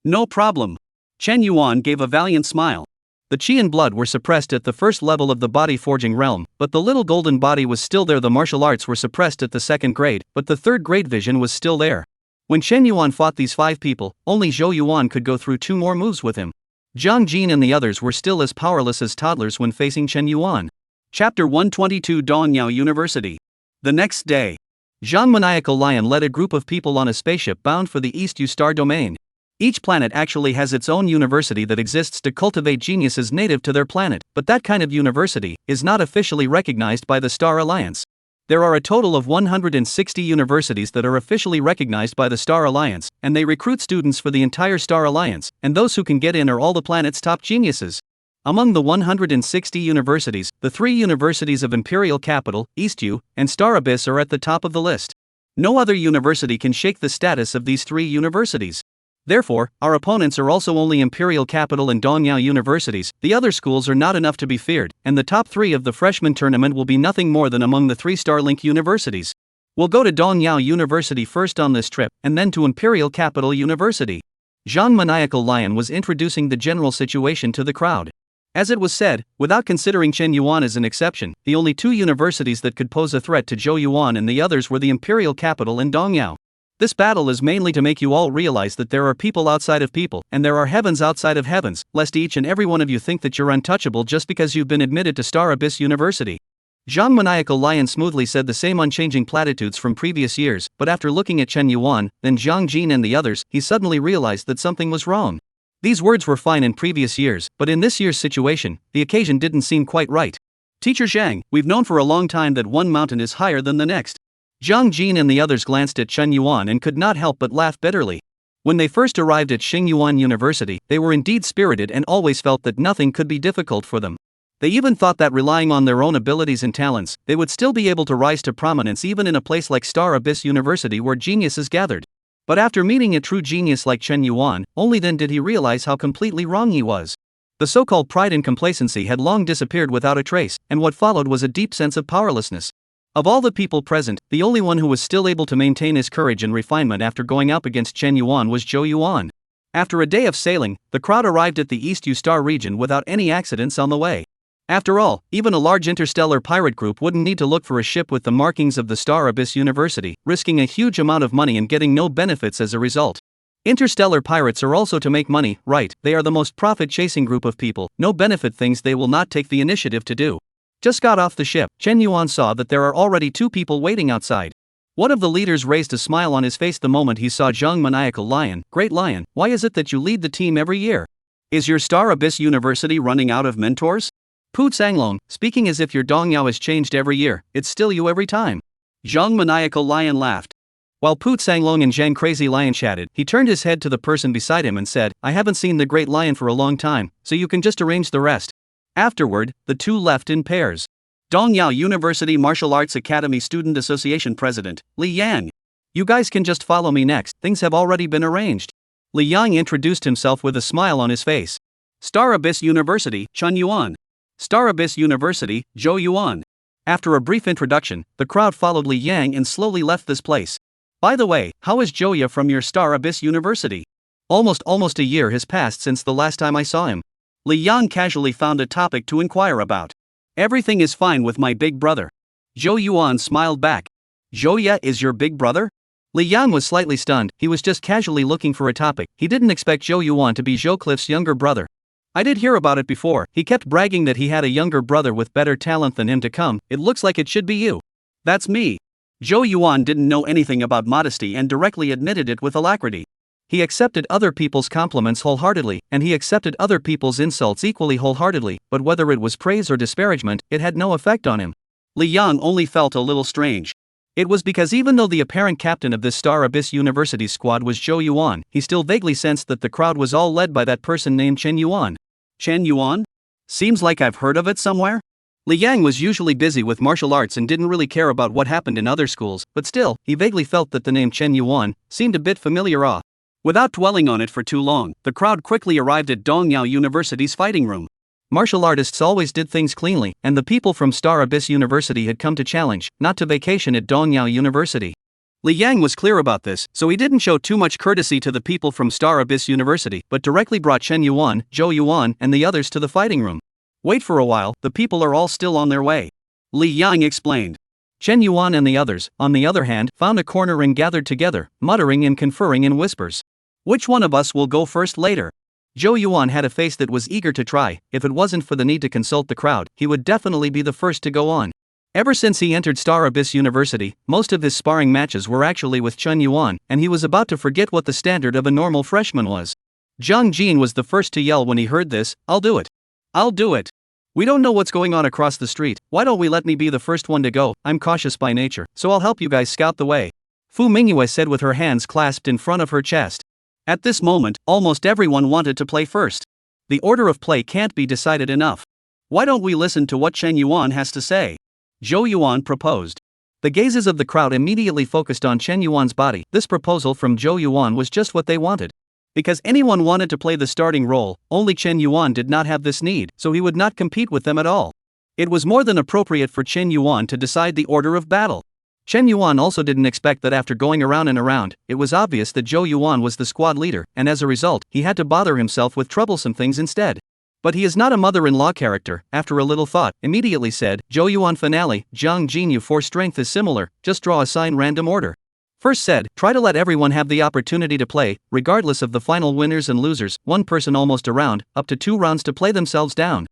"No problem." Chen Yuan gave a valiant smile. The chi and blood were suppressed at the first level of the body forging realm, but the little golden body was still there. The martial arts were suppressed at the second grade, but the third grade vision was still there. When Chen Yuan fought these 5 people, only Zhou Yuan could go through 2 more moves with him. Zhang Jin and the others were still as powerless as toddlers when facing Chen Yuan. Chapter 122 Dongyao University. The next day, Zhang Maniacal Lion led a group of people on a spaceship bound for the East U Star domain. Each planet actually has its own university that exists to cultivate geniuses native to their planet, but that kind of university is not officially recognized by the Star Alliance. There are a total of 160 universities that are officially recognized by the Star Alliance, and they recruit students for the entire Star Alliance, and those who can get in are all the planet's top geniuses. Among the 160 universities, the 3 universities of Imperial Capital, East U, and Star Abyss are at the top of the list. No other university can shake the status of these 3 universities. Therefore, our opponents are also only Imperial Capital and Dongyao universities. The other schools are not enough to be feared, and the top 3 of the freshman tournament will be nothing more than among the 3 Starlink universities. We'll go to Dongyao University first on this trip, and then to Imperial Capital University. Zhang Maniacal Lion was introducing the general situation to the crowd. As it was said, without considering Chen Yuan as an exception, the only 2 universities that could pose a threat to Zhou Yuan and the others were the Imperial Capital and Dongyao. This battle is mainly to make you all realize that there are people outside of people, and there are heavens outside of heavens, lest each and every one of you think that you're untouchable just because you've been admitted to Star Abyss University. Zhang Maniacal Lion smoothly said the same unchanging platitudes from previous years, but after looking at Chen Yuan, then Zhang Jin and the others, he suddenly realized that something was wrong. These words were fine in previous years, but in this year's situation, the occasion didn't seem quite right. Teacher Zhang, we've known for a long time that one mountain is higher than the next. Zhang Jin and the others glanced at Chen Yuan and could not help but laugh bitterly. When they first arrived at Xingyuan University, they were indeed spirited and always felt that nothing could be difficult for them. They even thought that relying on their own abilities and talents, they would still be able to rise to prominence even in a place like Star Abyss University where geniuses gathered. But after meeting a true genius like Chen Yuan, only then did he realize how completely wrong he was. The so-called pride and complacency had long disappeared without a trace, and what followed was a deep sense of powerlessness. Of all the people present, the only one who was still able to maintain his courage and refinement after going up against Chen Yuan was Zhou Yuan. After a day of sailing, the crowd arrived at the East U Star region without any accidents on the way. After all, even a large interstellar pirate group wouldn't need to look for a ship with the markings of the Star Abyss University, risking a huge amount of money and getting no benefits as a result. Interstellar pirates are also to make money, right? They are the most profit-chasing group of people, no benefit things they will not take the initiative to do. Just got off the ship, Chen Yuan saw that there are already 2 people waiting outside. One of the leaders raised a smile on his face the moment he saw Zhang Maniacal Lion. Great Lion, why is it that you lead the team every year? Is your Star Abyss University running out of mentors? Pu Sanglong, speaking as if your Dongyao has changed every year, it's still you every time. Zhang Maniacal Lion laughed. While Pu Sanglong and Zhang Crazy Lion chatted, he turned his head to the person beside him and said, I haven't seen the Great Lion for a long time, so you can just arrange the rest. Afterward, the 2 left in pairs. Dongyao University Martial Arts Academy Student Association President, Li Yang. You guys can just follow me next, things have already been arranged. Li Yang introduced himself with a smile on his face. Star Abyss University, Chen Yuan. Star Abyss University, Zhou Yuan. After a brief introduction, the crowd followed Li Yang and slowly left this place. By the way, how is Zhouya from your Star Abyss University? Almost a year has passed since the last time I saw him. Li Yang casually found a topic to inquire about. Everything is fine with my big brother. Zhou Yuan smiled back. Zhouya is your big brother? Li Yang was slightly stunned, he was just casually looking for a topic, he didn't expect Zhou Yuan to be Zhou Cliff's younger brother. I did hear about it before, he kept bragging that he had a younger brother with better talent than him to come, it looks like it should be you. That's me. Zhou Yuan didn't know anything about modesty and directly admitted it with alacrity. He accepted other people's compliments wholeheartedly, and he accepted other people's insults equally wholeheartedly, but whether it was praise or disparagement, it had no effect on him. Li Yang only felt a little strange. It was because even though the apparent captain of this Star Abyss University squad was Zhou Yuan, he still vaguely sensed that the crowd was all led by that person named Chen Yuan. Chen Yuan? Seems like I've heard of it somewhere. Li Yang was usually busy with martial arts and didn't really care about what happened in other schools, but still, he vaguely felt that the name Chen Yuan seemed a bit familiar. Without dwelling on it for too long, the crowd quickly arrived at Dongyao University's fighting room. Martial artists always did things cleanly, and the people from Star Abyss University had come to challenge, not to vacation at Dongyao University. Li Yang was clear about this, so he didn't show too much courtesy to the people from Star Abyss University, but directly brought Chen Yuan, Zhou Yuan, and the others to the fighting room. Wait for a while, the people are all still on their way. Li Yang explained. Chen Yuan and the others, on the other hand, found a corner and gathered together, muttering and conferring in whispers. Which one of us will go first later? Zhou Yuan had a face that was eager to try. If it wasn't for the need to consult the crowd, he would definitely be the first to go on. Ever since he entered Star Abyss University, most of his sparring matches were actually with Chen Yuan, and he was about to forget what the standard of a normal freshman was. Zhang Jin was the first to yell when he heard this, "I'll do it. I'll do it. We don't know what's going on across the street, why don't we let me be the first one to go? I'm cautious by nature, so I'll help you guys scout the way," Fu Mingyue said with her hands clasped in front of her chest. At this moment, almost everyone wanted to play first. The order of play can't be decided enough. Why don't we listen to what Chen Yuan has to say? Zhou Yuan proposed. The gazes of the crowd immediately focused on Chen Yuan's body. This proposal from Zhou Yuan was just what they wanted. Because anyone wanted to play the starting role, only Chen Yuan did not have this need, so he would not compete with them at all. It was more than appropriate for Chen Yuan to decide the order of battle. Chen Yuan also didn't expect that after going around and around, it was obvious that Zhou Yuan was the squad leader, and as a result, he had to bother himself with troublesome things instead. But he is not a mother-in-law character, after a little thought, immediately said, "Zhou Yuan finale, Zhang Jinyu for strength is similar, just draw assign random order." First said, try to let everyone have the opportunity to play, regardless of the final winners and losers, one person almost a round, up to 2 rounds to play themselves down.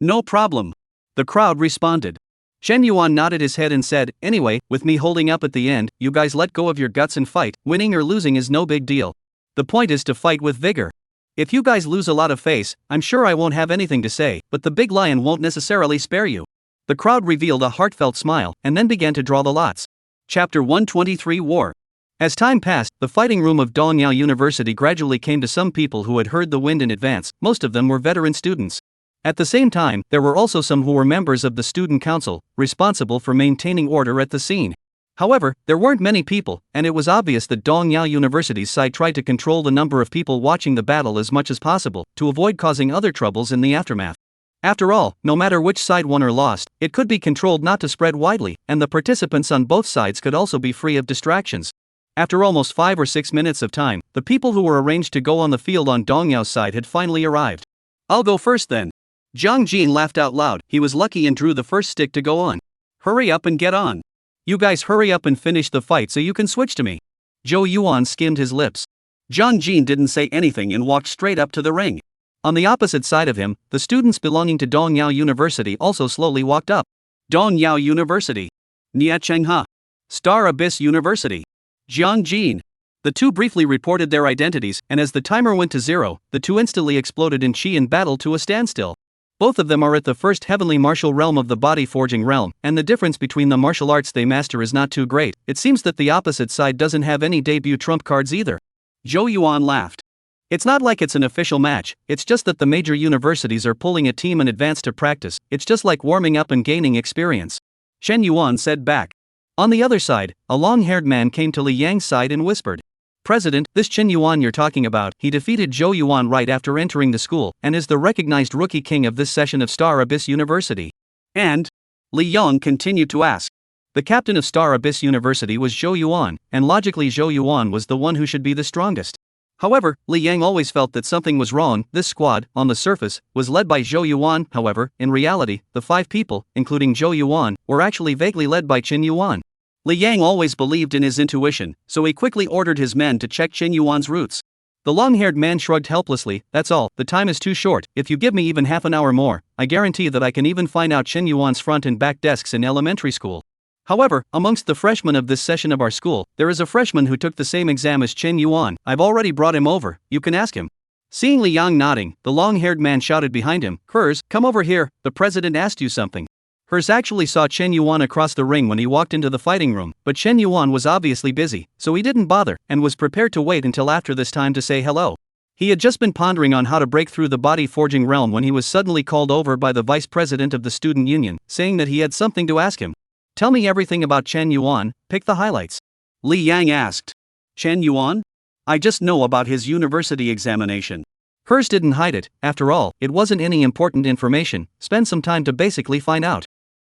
No problem. The crowd responded. Chen Yuan nodded his head and said, "Anyway, with me holding up at the end, you guys let go of your guts and fight, winning or losing is no big deal. The point is to fight with vigor. If you guys lose a lot of face, I'm sure I won't have anything to say, but the big lion won't necessarily spare you." The crowd revealed a heartfelt smile, and then began to draw the lots. Chapter 123 War. As time passed, the fighting room of Dongyao University gradually came to some people who had heard the wind in advance. Most of them were veteran students. At the same time, there were also some who were members of the student council, responsible for maintaining order at the scene. However, there weren't many people, and it was obvious that Dongyao University's side tried to control the number of people watching the battle as much as possible, to avoid causing other troubles in the aftermath. After all, no matter which side won or lost, it could be controlled not to spread widely, and the participants on both sides could also be free of distractions. After almost 5 or 6 minutes of time, the people who were arranged to go on the field on Dongyao's side had finally arrived. "I'll go first then." Zhang Jin laughed out loud. He was lucky and drew the first stick to go on. "Hurry up and get on. You guys hurry up and finish the fight so you can switch to me." Zhou Yuan skimmed his lips. Zhang Jin didn't say anything and walked straight up to the ring. On the opposite side of him, the students belonging to Dongyao University also slowly walked up. Dongyao University. Nia Chengha. Star Abyss University. Zhang Jin. The two briefly reported their identities, and as the timer went to 0, the two instantly exploded in chi and battle to a standstill. Both of them are at the first heavenly martial realm of the body forging realm, and the difference between the martial arts they master is not too great. It seems that the opposite side doesn't have any debut trump cards either. Zhou Yuan laughed. It's not like it's an official match, it's just that the major universities are pulling a team in advance to practice. It's just like warming up and gaining experience. Chen Yuan said back. On the other side, a long-haired man came to Li Yang's side and whispered, "President, this Chen Yuan you're talking about, he defeated Zhou Yuan right after entering the school, and is the recognized rookie king of this session of Star Abyss University." And? Li Yang continued to ask. The captain of Star Abyss University was Zhou Yuan, and logically Zhou Yuan was the one who should be the strongest. However, Li Yang always felt that something was wrong. This squad, on the surface, was led by Zhou Yuan. However, in reality, the 5 people, including Zhou Yuan, were actually vaguely led by Chen Yuan. Li Yang always believed in his intuition, so he quickly ordered his men to check Chen Yuan's routes. The long-haired man shrugged helplessly. "That's all, the time is too short. If you give me even half an hour more, I guarantee that I can even find out Chen Yuan's front and back desks in elementary school." However, amongst the freshmen of this session of our school, there is a freshman who took the same exam as Chen Yuan. I've already brought him over, you can ask him. Seeing Li Yang nodding, the long-haired man shouted behind him, "Hers, come over here, the president asked you something." Hers actually saw Chen Yuan across the ring when he walked into the fighting room, but Chen Yuan was obviously busy, so he didn't bother, and was prepared to wait until after this time to say hello. He had just been pondering on how to break through the body forging realm when he was suddenly called over by the vice president of the student union, saying that he had something to ask him. "Tell me everything about Chen Yuan, pick the highlights." Li Yang asked. "Chen Yuan? I just know about his university examination. Hers didn't hide it. After all, it wasn't any important information. Spend some time to basically find out.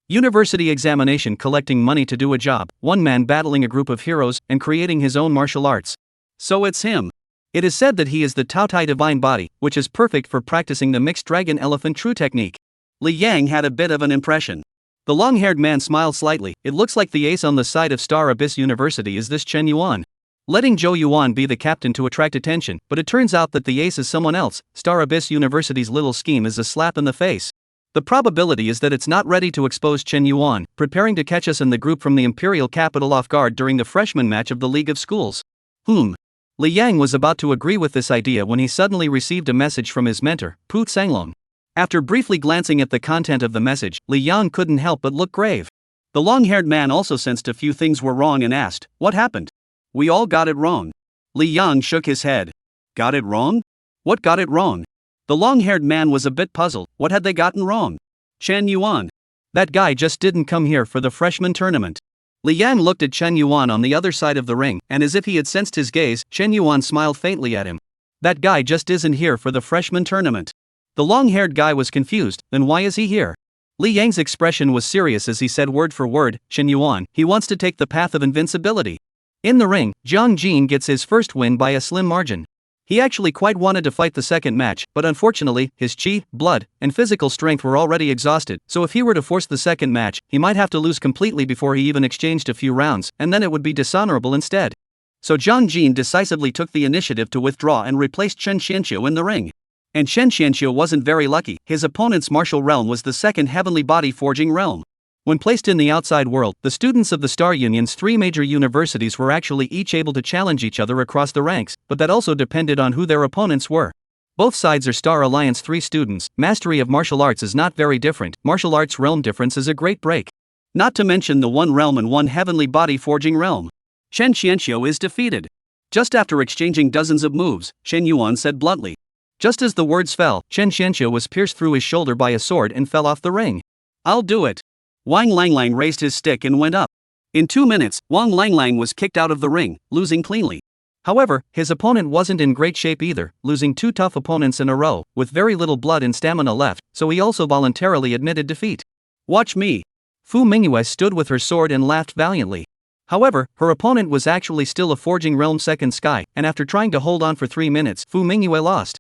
University examination, collecting money to do a job, one man battling a group of heroes, and creating his own martial arts. So it's him. It is said that he is the Tao Tai divine body, which is perfect for practicing the mixed dragon elephant true technique. Li Yang had a bit of an impression. The long-haired man smiled slightly. It looks like the ace on the side of Star Abyss University is this Chen Yuan. Letting Zhou Yuan be the captain to attract attention, but it turns out that the ace is someone else. Star Abyss University's little scheme is a slap in the face. The probability is that it's not ready to expose Chen Yuan, preparing to catch us in the group from the imperial capital off guard during the freshman match of the League of Schools. Li Yang was about to agree with this idea when he suddenly received a message from his mentor, Pu Tsanglong. After briefly glancing at the content of the message, Li Yang couldn't help but look grave. The long-haired man also sensed a few things were wrong and asked, "What happened?" "We all got it wrong." Li Yang shook his head. "Got it wrong? What got it wrong?" The long-haired man was a bit puzzled. What had they gotten wrong? Chen Yuan. That guy just didn't come here for the freshman tournament. Li Yang looked at Chen Yuan on the other side of the ring, and as if he had sensed his gaze, Chen Yuan smiled faintly at him. That guy just isn't here for the freshman tournament. The long-haired guy was confused. Then why is he here? Li Yang's expression was serious as he said word for word, "Chen Yuan, he wants to take the path of invincibility." In the ring, Jiang Jin gets his first win by a slim margin. He actually quite wanted to fight the second match, but unfortunately, his chi, blood, and physical strength were already exhausted, so if he were to force the second match, he might have to lose completely before he even exchanged a few rounds, and then it would be dishonorable instead. So Jiang Jin decisively took the initiative to withdraw and replaced Chen Xianqiu in the ring. And Chen Xianqiu wasn't very lucky. His opponent's martial realm was the second heavenly body forging realm. When placed in the outside world, the students of the Star Union's three major universities were actually each able to challenge each other across the ranks, but that also depended on who their opponents were. Both sides are Star Alliance 3 students. Mastery of martial arts is not very different. Martial arts realm difference is a great break. Not to mention the one realm and one heavenly body forging realm. Chen Xianqiu is defeated. Just after exchanging dozens of moves, Chen Yuan said bluntly. Just as the words fell, Chen Xianqiu was pierced through his shoulder by a sword and fell off the ring. "I'll do it." Wang Langlang raised his stick and went up. In 2 minutes, Wang Langlang was kicked out of the ring, losing cleanly. However, his opponent wasn't in great shape either, losing 2 tough opponents in a row, with very little blood and stamina left, so he also voluntarily admitted defeat. "Watch me." Fu Mingyue stood with her sword and laughed valiantly. However, her opponent was actually still a forging realm second sky, and after trying to hold on for 3 minutes, Fu Mingyue lost.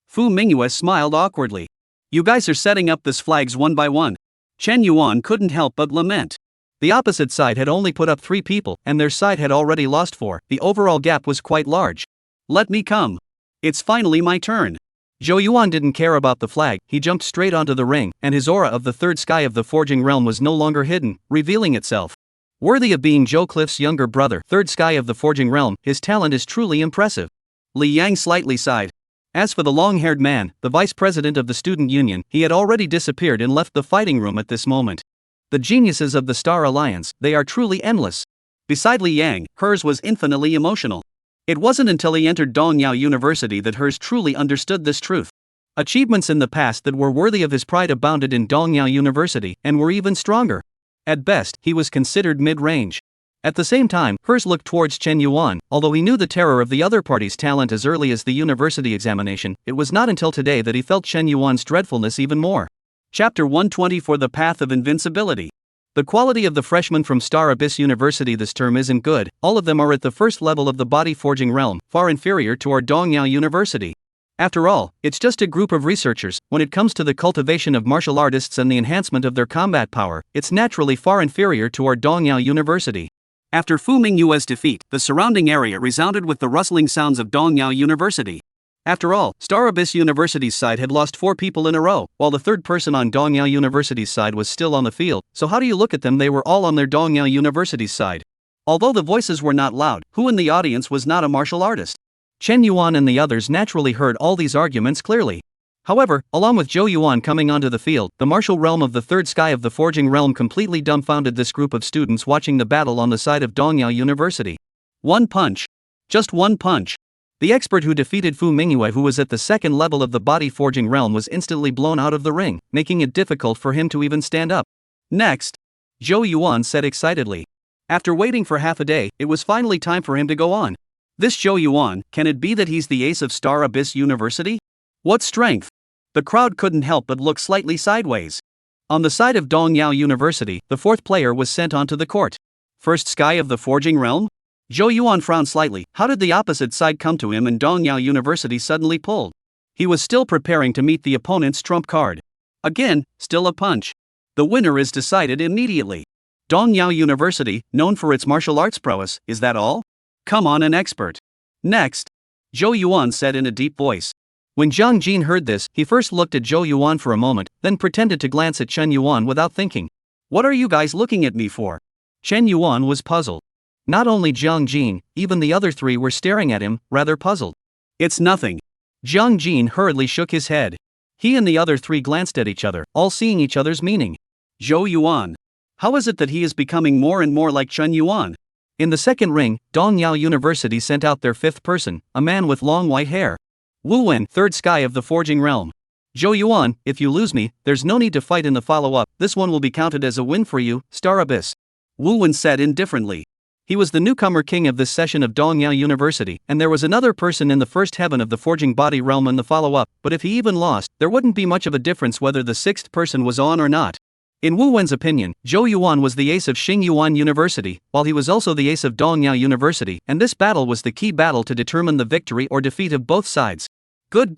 Fu Mingyue smiled awkwardly. "You guys are setting up this flags one by one." Chen Yuan couldn't help but lament. The opposite side had only put up 3 people, and their side had already lost 4. The overall gap was quite large. "Let me come. It's finally my turn." Zhou Yuan didn't care about the flag. He jumped straight onto the ring, and his aura of the third sky of the forging realm was no longer hidden, revealing itself. Worthy of being Zhou Cliff's younger brother, third sky of the forging realm, his talent is truly impressive. Li Yang slightly sighed. As for the long-haired man, the vice president of the student union, he had already disappeared and left the fighting room at this moment. The geniuses of the Star Alliance, they are truly endless. Beside Li Yang, hers was infinitely emotional. It wasn't until he entered Dongyao University that hers truly understood this truth. Achievements in the past that were worthy of his pride abounded in Dongyao University, and were even stronger. At best, he was considered mid-range. At the same time, hers looked towards Chen Yuan. Although he knew the terror of the other party's talent as early as the university examination, it was not until today that he felt Chen Yuan's dreadfulness even more. Chapter 124 The Path of Invincibility. The quality of the freshmen from Star Abyss University this term isn't good. All of them are at the first level of the body forging realm, far inferior to our Dongyao University. After all, it's just a group of researchers. When it comes to the cultivation of martial artists and the enhancement of their combat power, it's naturally far inferior to our Dongyao University. After Fu Mingyue's defeat, the surrounding area resounded with the rustling sounds of Dongyao University. After all, Star Abyss University's side had lost 4 people in a row, while the third person on Dongyao University's side was still on the field, so how do you look at them? They were all on their Dongyao University's side. Although the voices were not loud, who in the audience was not a martial artist? Chen Yuan and the others naturally heard all these arguments clearly. However, along with Zhou Yuan coming onto the field, the martial realm of the third sky of the forging realm completely dumbfounded this group of students watching the battle on the side of Dongyao University. One punch. Just one punch. The expert who defeated Fu Mingyue, who was at the second level of the body forging realm, was instantly blown out of the ring, making it difficult for him to even stand up. "Next," Zhou Yuan said excitedly. After waiting for half a day, it was finally time for him to go on. This Zhou Yuan, can it be that he's the ace of Star Abyss University? What strength? The crowd couldn't help but look slightly sideways. On the side of Dongyao University, the fourth player was sent onto the court. First Sky of the Forging Realm? Zhou Yuan frowned slightly. How did the opposite side come to him and Dongyao University suddenly pulled? He was still preparing to meet the opponent's trump card. Again, still a punch. The winner is decided immediately. Dongyao University, known for its martial arts prowess, is that all? Come on, an expert. Next. Zhou Yuan said in a deep voice. When Zhang Jin heard this, he first looked at Zhou Yuan for a moment, then pretended to glance at Chen Yuan without thinking. What are you guys looking at me for? Chen Yuan was puzzled. Not only Zhang Jin, even the other three were staring at him, rather puzzled. It's nothing. Zhang Jin hurriedly shook his head. He and the other three glanced at each other, all seeing each other's meaning. Zhou Yuan. How is it that he is becoming more and more like Chen Yuan? In the second ring, Dongyao University sent out their fifth person, a man with long white hair. Wu Wen, third Sky of the Forging Realm. Zhou Yuan, if you lose me, there's no need to fight in the follow-up, this one will be counted as a win for you, Star Abyss. Wu Wen said indifferently. He was the newcomer king of this session of Dongyao University, and there was another person in the first heaven of the Forging Body Realm in the follow-up, but if he even lost, there wouldn't be much of a difference whether the sixth person was on or not. In Wu Wen's opinion, Zhou Yuan was the ace of Xing Yuan University, while he was also the ace of Dongyao University, and this battle was the key battle to determine the victory or defeat of both sides. Good.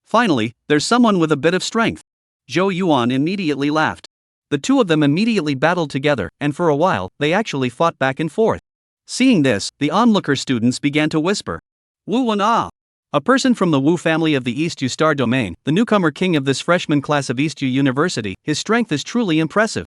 Finally, there's someone with a bit of strength. Zhou Yuan immediately laughed. The two of them immediately battled together, and for a while, they actually fought back and forth. Seeing this, the onlooker students began to whisper. Wu Wen ah! A person from the Wu family of the East Yu Star Domain, the newcomer king of this freshman class of East Yu University, his strength is truly impressive.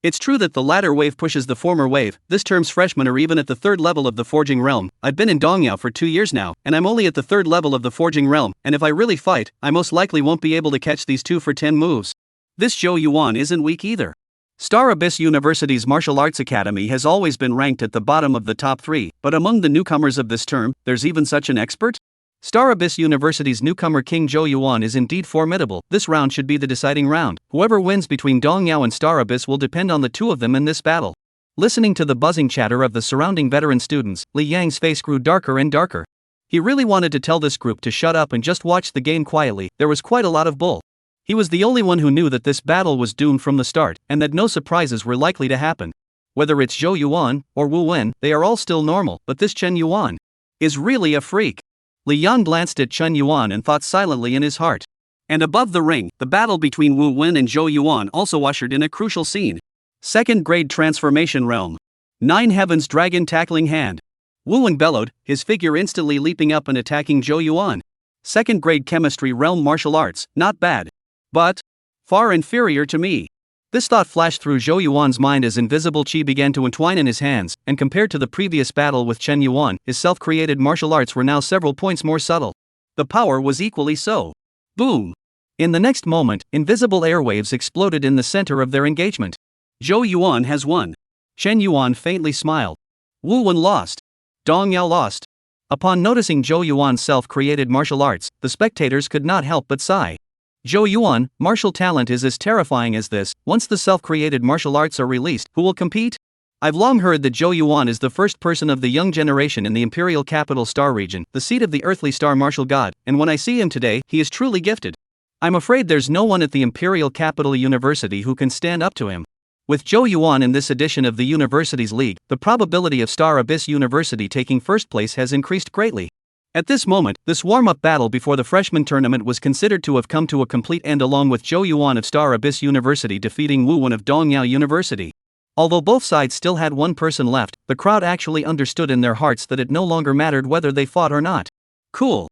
It's true that the latter wave pushes the former wave, this term's freshmen are even at the third level of the Forging Realm. I've been in Dongyao for 2 years now, and I'm only at the third level of the Forging Realm, and if I really fight, I most likely won't be able to catch these two for 10 moves. This Zhou Yuan isn't weak either. Star Abyss University's Martial Arts Academy has always been ranked at the bottom of the top 3, but among the newcomers of this term, there's even such an expert? Star Abyss University's newcomer king Zhou Yuan is indeed formidable. This round should be the deciding round. Whoever wins between Dongyao and Star Abyss will depend on the two of them in this battle. Listening to the buzzing chatter of the surrounding veteran students, Li Yang's face grew darker and darker. He really wanted to tell this group to shut up and just watch the game quietly. There was quite a lot of bull. He was the only one who knew that this battle was doomed from the start, and that no surprises were likely to happen. Whether it's Zhou Yuan or Wu Wen, they are all still normal, but this Chen Yuan is really a freak. Li Yang glanced at Chen Yuan and thought silently in his heart. And above the ring, the battle between Wu Wen and Zhou Yuan also ushered in a crucial scene. Second grade transformation realm. 9 heavens dragon tackling hand. Wu Wen bellowed, his figure instantly leaping up and attacking Zhou Yuan. Second grade chemistry realm martial arts, not bad. But far inferior to me. This thought flashed through Zhou Yuan's mind as invisible qi began to entwine in his hands, and compared to the previous battle with Chen Yuan, his self-created martial arts were now several points more subtle. The power was equally so. Boom! In the next moment, invisible airwaves exploded in the center of their engagement. Zhou Yuan has won. Chen Yuan faintly smiled. Wu Wen lost. Dongyao lost. Upon noticing Zhou Yuan's self-created martial arts, the spectators could not help but sigh. Zhou Yuan, martial talent is as terrifying as this. Once the self-created martial arts are released, who will compete? I've long heard that Zhou Yuan is the first person of the young generation in the imperial capital star region, the seat of the earthly star martial god, and when I see him today, he is truly gifted. I'm afraid there's no one at the imperial capital university who can stand up to him. With Zhou Yuan in this edition of the Universities League, the probability of Star Abyss University taking first place has increased greatly. At this moment, this warm-up battle before the freshman tournament was considered to have come to a complete end along with Zhou Yuan of Star Abyss University defeating Wu Wen of Dongyao University. Although both sides still had one person left, the crowd actually understood in their hearts that it no longer mattered whether they fought or not. Cool.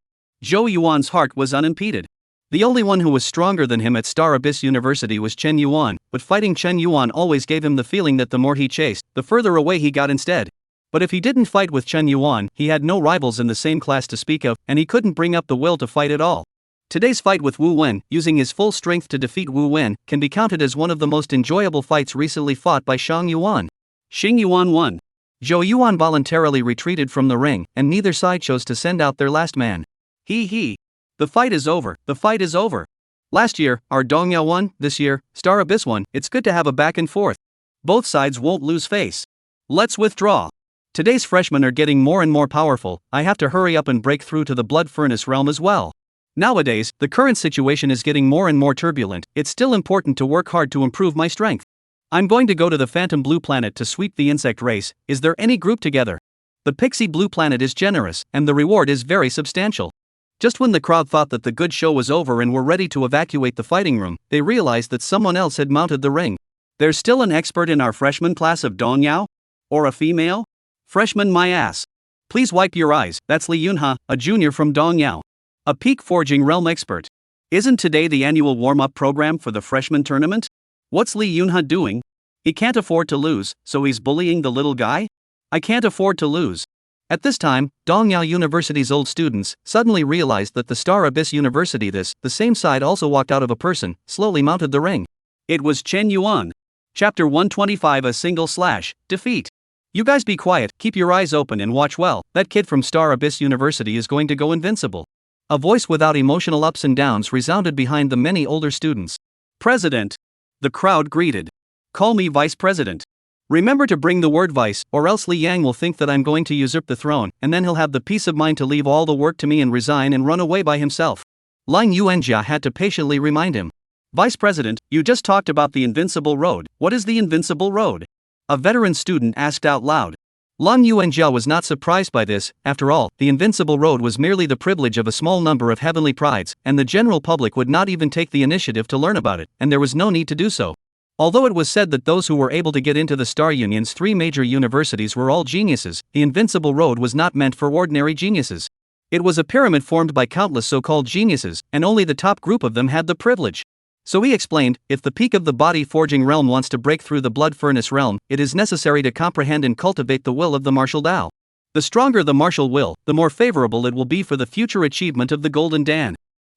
Zhou Yuan's heart was unimpeded. The only one who was stronger than him at Star Abyss University was Chen Yuan, but fighting Chen Yuan always gave him the feeling that the more he chased, the further away he got instead. But if he didn't fight with Chen Yuan, he had no rivals in the same class to speak of, and he couldn't bring up the will to fight at all. Today's fight with Wu Wen, using his full strength to defeat Wu Wen, can be counted as one of the most enjoyable fights recently fought by Xing Yuan. Xing Yuan won. Zhou Yuan voluntarily retreated from the ring, and neither side chose to send out their last man. He. The fight is over, the fight is over. Last year, our Dongyao won, this year, Star Abyss won. It's good to have a back and forth. Both sides won't lose face. Let's withdraw. Today's freshmen are getting more and more powerful, I have to hurry up and break through to the blood furnace realm as well. Nowadays, the current situation is getting more and more turbulent, it's still important to work hard to improve my strength. I'm going to go to the Phantom Blue Planet to sweep the insect race, is there any group together? The Pixie Blue Planet is generous, and the reward is very substantial. Just when the crowd thought that the good show was over and were ready to evacuate the fighting room, they realized that someone else had mounted the ring. There's still an expert in our freshman class of Dong Yao? Or a female? Freshman my ass. Please wipe your eyes, that's Li Yunha, a junior from Dong Yao. A peak forging realm expert. Isn't today the annual warm-up program for the freshman tournament? What's Li Yunha doing? He can't afford to lose, so he's bullying the little guy? I can't afford to lose. At this time, Dong Yao University's old students suddenly realized that the Star Abyss University the same side also walked out of a person, slowly mounted the ring. It was Chen Yuan. Chapter 125 A Single Slash, Defeat. You guys be quiet, keep your eyes open and watch well, that kid from Star Abyss University is going to go invincible. A voice without emotional ups and downs resounded behind the many older students. President. The crowd greeted. Call me Vice President. Remember to bring the word vice, or else Li Yang will think that I'm going to usurp the throne, and then he'll have the peace of mind to leave all the work to me and resign and run away by himself. Lang Yuanjia had to patiently remind him. Vice President, you just talked about the Invincible Road, what is the Invincible Road? A veteran student asked out loud. Lang Yuanjia was not surprised by this, after all, the Invincible Road was merely the privilege of a small number of heavenly prides, and the general public would not even take the initiative to learn about it, and there was no need to do so. Although it was said that those who were able to get into the Star Union's 3 major universities were all geniuses, the Invincible Road was not meant for ordinary geniuses. It was a pyramid formed by countless so-called geniuses, and only the top group of them had the privilege. So he explained, if the peak of the body forging realm wants to break through the blood furnace realm, it is necessary to comprehend and cultivate the will of the martial Tao. The stronger the martial will, the more favorable it will be for the future achievement of the Golden Dan.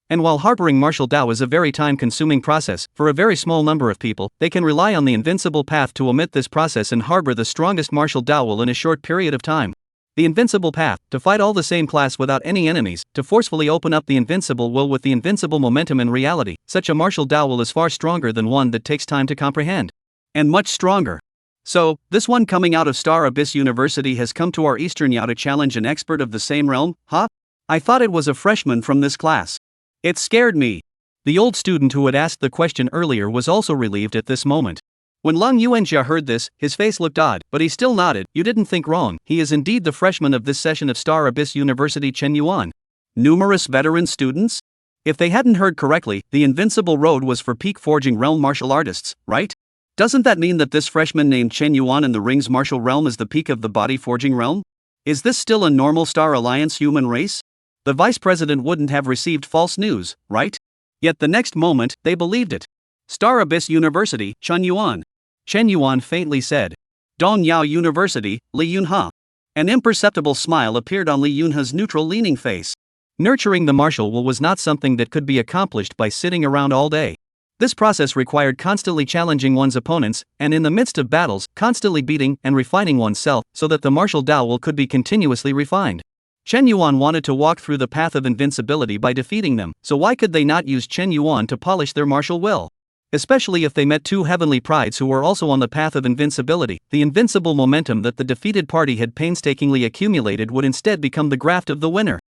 And while harboring martial Tao is a very time-consuming process, for a very small number of people, they can rely on the invincible path to omit this process and harbor the strongest martial Tao will in a short period of time. The invincible path, to fight all the same class without any enemies, to forcefully open up the invincible will with the invincible momentum in reality, such a martial Tao will is far stronger than one that takes time to comprehend. And much stronger. So, this one coming out of Star Abyss University has come to our Eastern Yao to challenge an expert of the same realm, huh? I thought it was a freshman from this class. It scared me. The old student who had asked the question earlier was also relieved at this moment. When Lang Yuanjia heard this, his face looked odd, but he still nodded. You didn't think wrong, he is indeed the freshman of this session of Star Abyss University Chen Yuan. Numerous veteran students? If they hadn't heard correctly, the Invincible Road was for peak forging realm martial artists, right? Doesn't that mean that this freshman named Chen Yuan in the Ring's martial realm is the peak of the body forging realm? Is this still a normal Star Alliance human race? The vice president wouldn't have received false news, right? Yet the next moment, they believed it. Star Abyss University, Chen Yuan. Chen Yuan faintly said. Dong Yao University, Li Yunha. An imperceptible smile appeared on Li Yunha's neutral-leaning face. Nurturing the martial will was not something that could be accomplished by sitting around all day. This process required constantly challenging one's opponents, and in the midst of battles, constantly beating and refining oneself so that the martial Tao will could be continuously refined. Chen Yuan wanted to walk through the path of invincibility by defeating them, so why could they not use Chen Yuan to polish their martial will? Especially if they met 2 heavenly prides who were also on the path of invincibility, the invincible momentum that the defeated party had painstakingly accumulated would instead become the graft of the winner.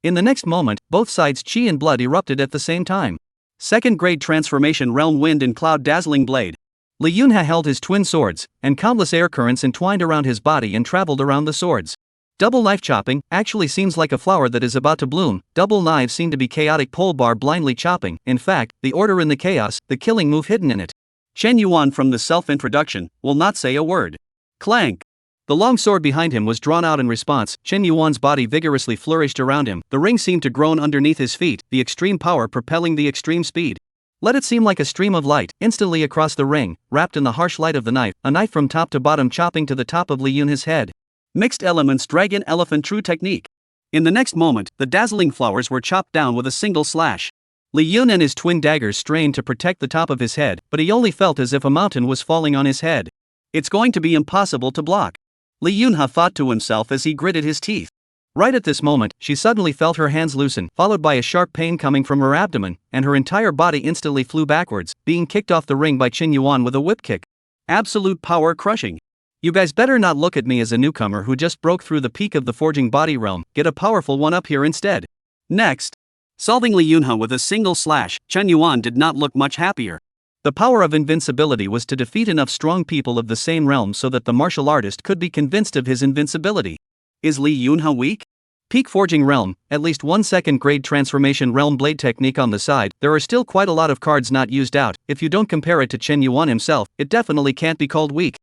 In the next moment, both sides' chi and blood erupted at the same time. Second-grade transformation realm wind and cloud dazzling blade. Li Yunha held his twin swords, and countless air currents entwined around his body and traveled around the swords. Double knife chopping actually seems like a flower that is about to bloom. Double knives seem to be chaotic pole bar blindly chopping. In fact, the order in the chaos, the killing move hidden in it. Chen Yuan from the self-introduction will not say a word. Clank. The long sword behind him was drawn out in response. Chen Yuan's body vigorously flourished around him. The ring seemed to groan underneath his feet, the extreme power propelling the extreme speed. Let it seem like a stream of light, instantly across the ring, wrapped in the harsh light of the knife, a knife from top to bottom chopping to the top of Li Yunha's head. Mixed elements dragon elephant true technique. In the next moment, the dazzling flowers were chopped down with a single slash. Li Yun and his twin daggers strained to protect the top of his head, but he only felt as if a mountain was falling on his head. It's going to be impossible to block. Li Yunha thought to himself as he gritted his teeth. Right at this moment, she suddenly felt her hands loosen, followed by a sharp pain coming from her abdomen, and her entire body instantly flew backwards, being kicked off the ring by Chen Yuan with a whip kick. Absolute power crushing. You guys better not look at me as a newcomer who just broke through the peak of the forging body realm, get a powerful one up here instead. Next, solving Li Yunha with a single slash, Chen Yuan did not look much happier. The power of invincibility was to defeat enough strong people of the same realm so that the martial artist could be convinced of his invincibility. Is Li Yunha weak? Peak forging realm, at least 1 second grade transformation realm blade technique on the side, there are still quite a lot of cards not used out. If you don't compare it to Chen Yuan himself, it definitely can't be called weak.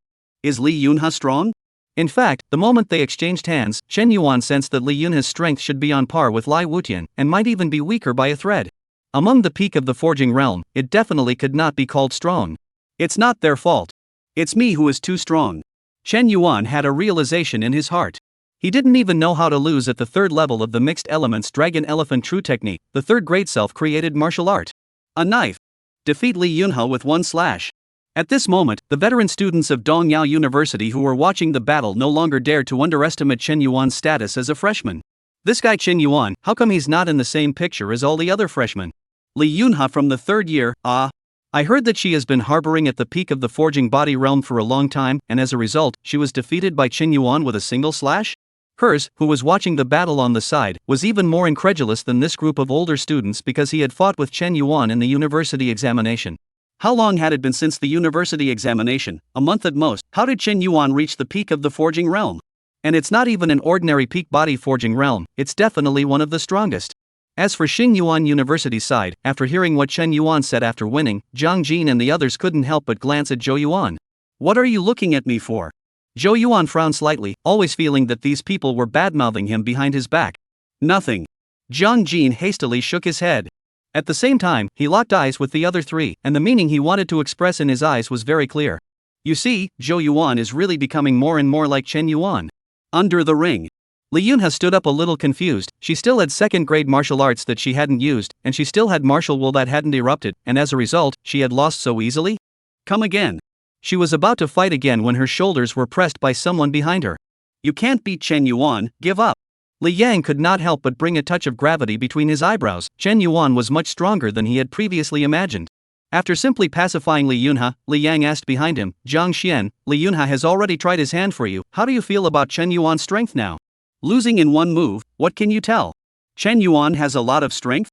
Is Li Yunha strong? In fact, the moment they exchanged hands, Chen Yuan sensed that Li Yunha's strength should be on par with Lai Wutian, and might even be weaker by a thread. Among the peak of the forging realm, it definitely could not be called strong. It's not their fault. It's me who is too strong. Chen Yuan had a realization in his heart. He didn't even know how to lose at the third level of the mixed elements dragon elephant true technique, the third grade self-created martial art. A knife. Defeat Li Yunha with 1 slash. At this moment, the veteran students of Dongyao University who were watching the battle no longer dared to underestimate Chen Yuan's status as a freshman. This guy Chen Yuan, how come he's not in the same picture as all the other freshmen? Li Yunha from the 3rd year, I heard that she has been harboring at the peak of the forging body realm for a long time, and as a result, she was defeated by Chen Yuan with a single slash? Hers, who was watching the battle on the side, was even more incredulous than this group of older students because he had fought with Chen Yuan in the university examination. How long had it been since the university examination? A month at most. How did Chen Yuan reach the peak of the forging realm? And it's not even an ordinary peak body forging realm, it's definitely one of the strongest. As for Xing Yuan University's side, after hearing what Chen Yuan said after winning, Zhang Jin and the others couldn't help but glance at Zhou Yuan. What are you looking at me for? Zhou Yuan frowned slightly, always feeling that these people were badmouthing him behind his back. Nothing. Zhang Jin hastily shook his head. At the same time, he locked eyes with the other three, and the meaning he wanted to express in his eyes was very clear. You see, Zhou Yuan is really becoming more and more like Chen Yuan. Under the ring. Li Yunha stood up a little confused. She still had second grade martial arts that she hadn't used, and she still had martial will that hadn't erupted, and as a result, she had lost so easily? Come again. She was about to fight again when her shoulders were pressed by someone behind her. You can't beat Chen Yuan, give up. Li Yang could not help but bring a touch of gravity between his eyebrows. Chen Yuan was much stronger than he had previously imagined. After simply pacifying Li Yunha, Li Yang asked behind him, Zhang Xian, Li Yunha has already tried his hand for you, how do you feel about Chen Yuan's strength now? Losing in one move, what can you tell? Chen Yuan has a lot of strength?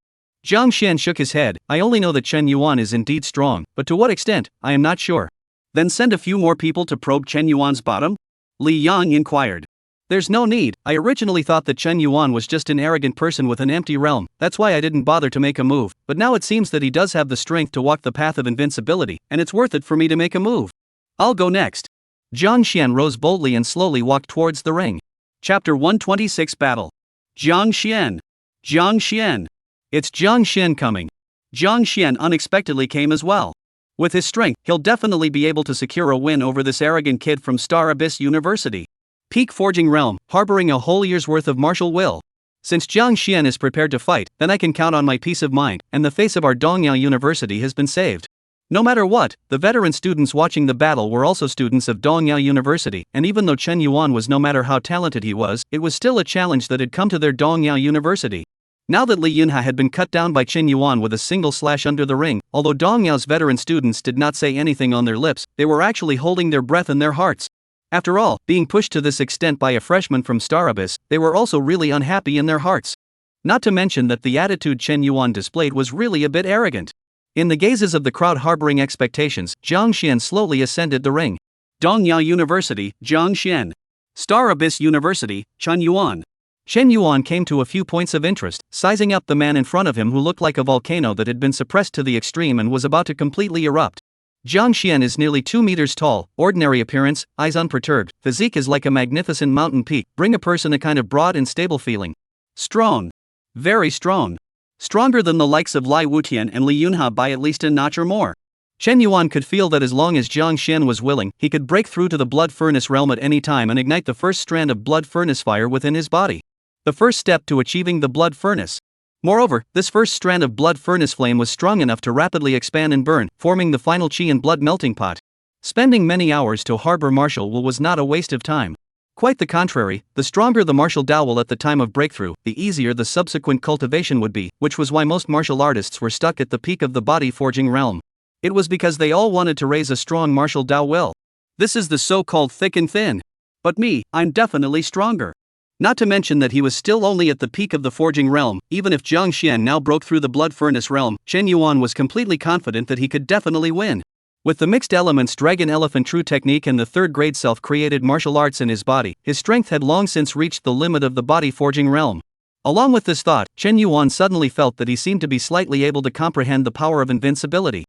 Zhang Xian shook his head. I only know that Chen Yuan is indeed strong, but to what extent, I am not sure. Then send a few more people to probe Chen Yuan's bottom? Li Yang inquired. There's no need. I originally thought that Chen Yuan was just an arrogant person with an empty realm, that's why I didn't bother to make a move, but now it seems that he does have the strength to walk the path of invincibility, and it's worth it for me to make a move. I'll go next. Zhang Xian rose boldly and slowly walked towards the ring. Chapter 126 Battle. Zhang Xian. Zhang Xian. It's Zhang Xian coming. Zhang Xian unexpectedly came as well. With his strength, he'll definitely be able to secure a win over this arrogant kid from Star Abyss University. Peak forging realm, harboring a whole year's worth of martial will. Since Zhang Xian is prepared to fight, then I can count on my peace of mind, and the face of our Dongyao University has been saved. No matter what, the veteran students watching the battle were also students of Dongyao University, and even though Chen Yuan was no matter how talented he was, it was still a challenge that had come to their Dongyao University. Now that Li Yunha had been cut down by Chen Yuan with a single slash under the ring, although Dongyao's veteran students did not say anything on their lips, they were actually holding their breath in their hearts. After all, being pushed to this extent by a freshman from Star Abyss, they were also really unhappy in their hearts. Not to mention that the attitude Chen Yuan displayed was really a bit arrogant. In the gazes of the crowd harboring expectations, Zhang Xian slowly ascended the ring. Dongyao University, Zhang Xian. Star Abyss University, Chen Yuan. Chen Yuan came to a few points of interest, sizing up the man in front of him who looked like a volcano that had been suppressed to the extreme and was about to completely erupt. Zhang Xian is nearly 2 meters tall, ordinary appearance, eyes unperturbed, physique is like a magnificent mountain peak, bring a person a kind of broad and stable feeling. Strong. Very strong. Stronger than the likes of Lai Wutian and Li Yunha by at least a notch or more. Chen Yuan could feel that as long as Zhang Xian was willing, he could break through to the blood furnace realm at any time and ignite the first strand of blood furnace fire within his body. The first step to achieving the blood furnace. Moreover, this first strand of blood furnace flame was strong enough to rapidly expand and burn, forming the final chi and blood melting pot. Spending many hours to harbor martial will was not a waste of time. Quite the contrary, the stronger the martial Dao will at the time of breakthrough, the easier the subsequent cultivation would be, which was why most martial artists were stuck at the peak of the body forging realm. It was because they all wanted to raise a strong martial Dao will. This is the so-called thick and thin. But me, I'm definitely stronger. Not to mention that he was still only at the peak of the forging realm. Even if Jiang Xian now broke through the blood furnace realm, Chen Yuan was completely confident that he could definitely win. With the mixed elements dragon elephant true technique and the third grade self-created martial arts in his body, his strength had long since reached the limit of the body forging realm. Along with this thought, Chen Yuan suddenly felt that he seemed to be slightly able to comprehend the power of invincibility.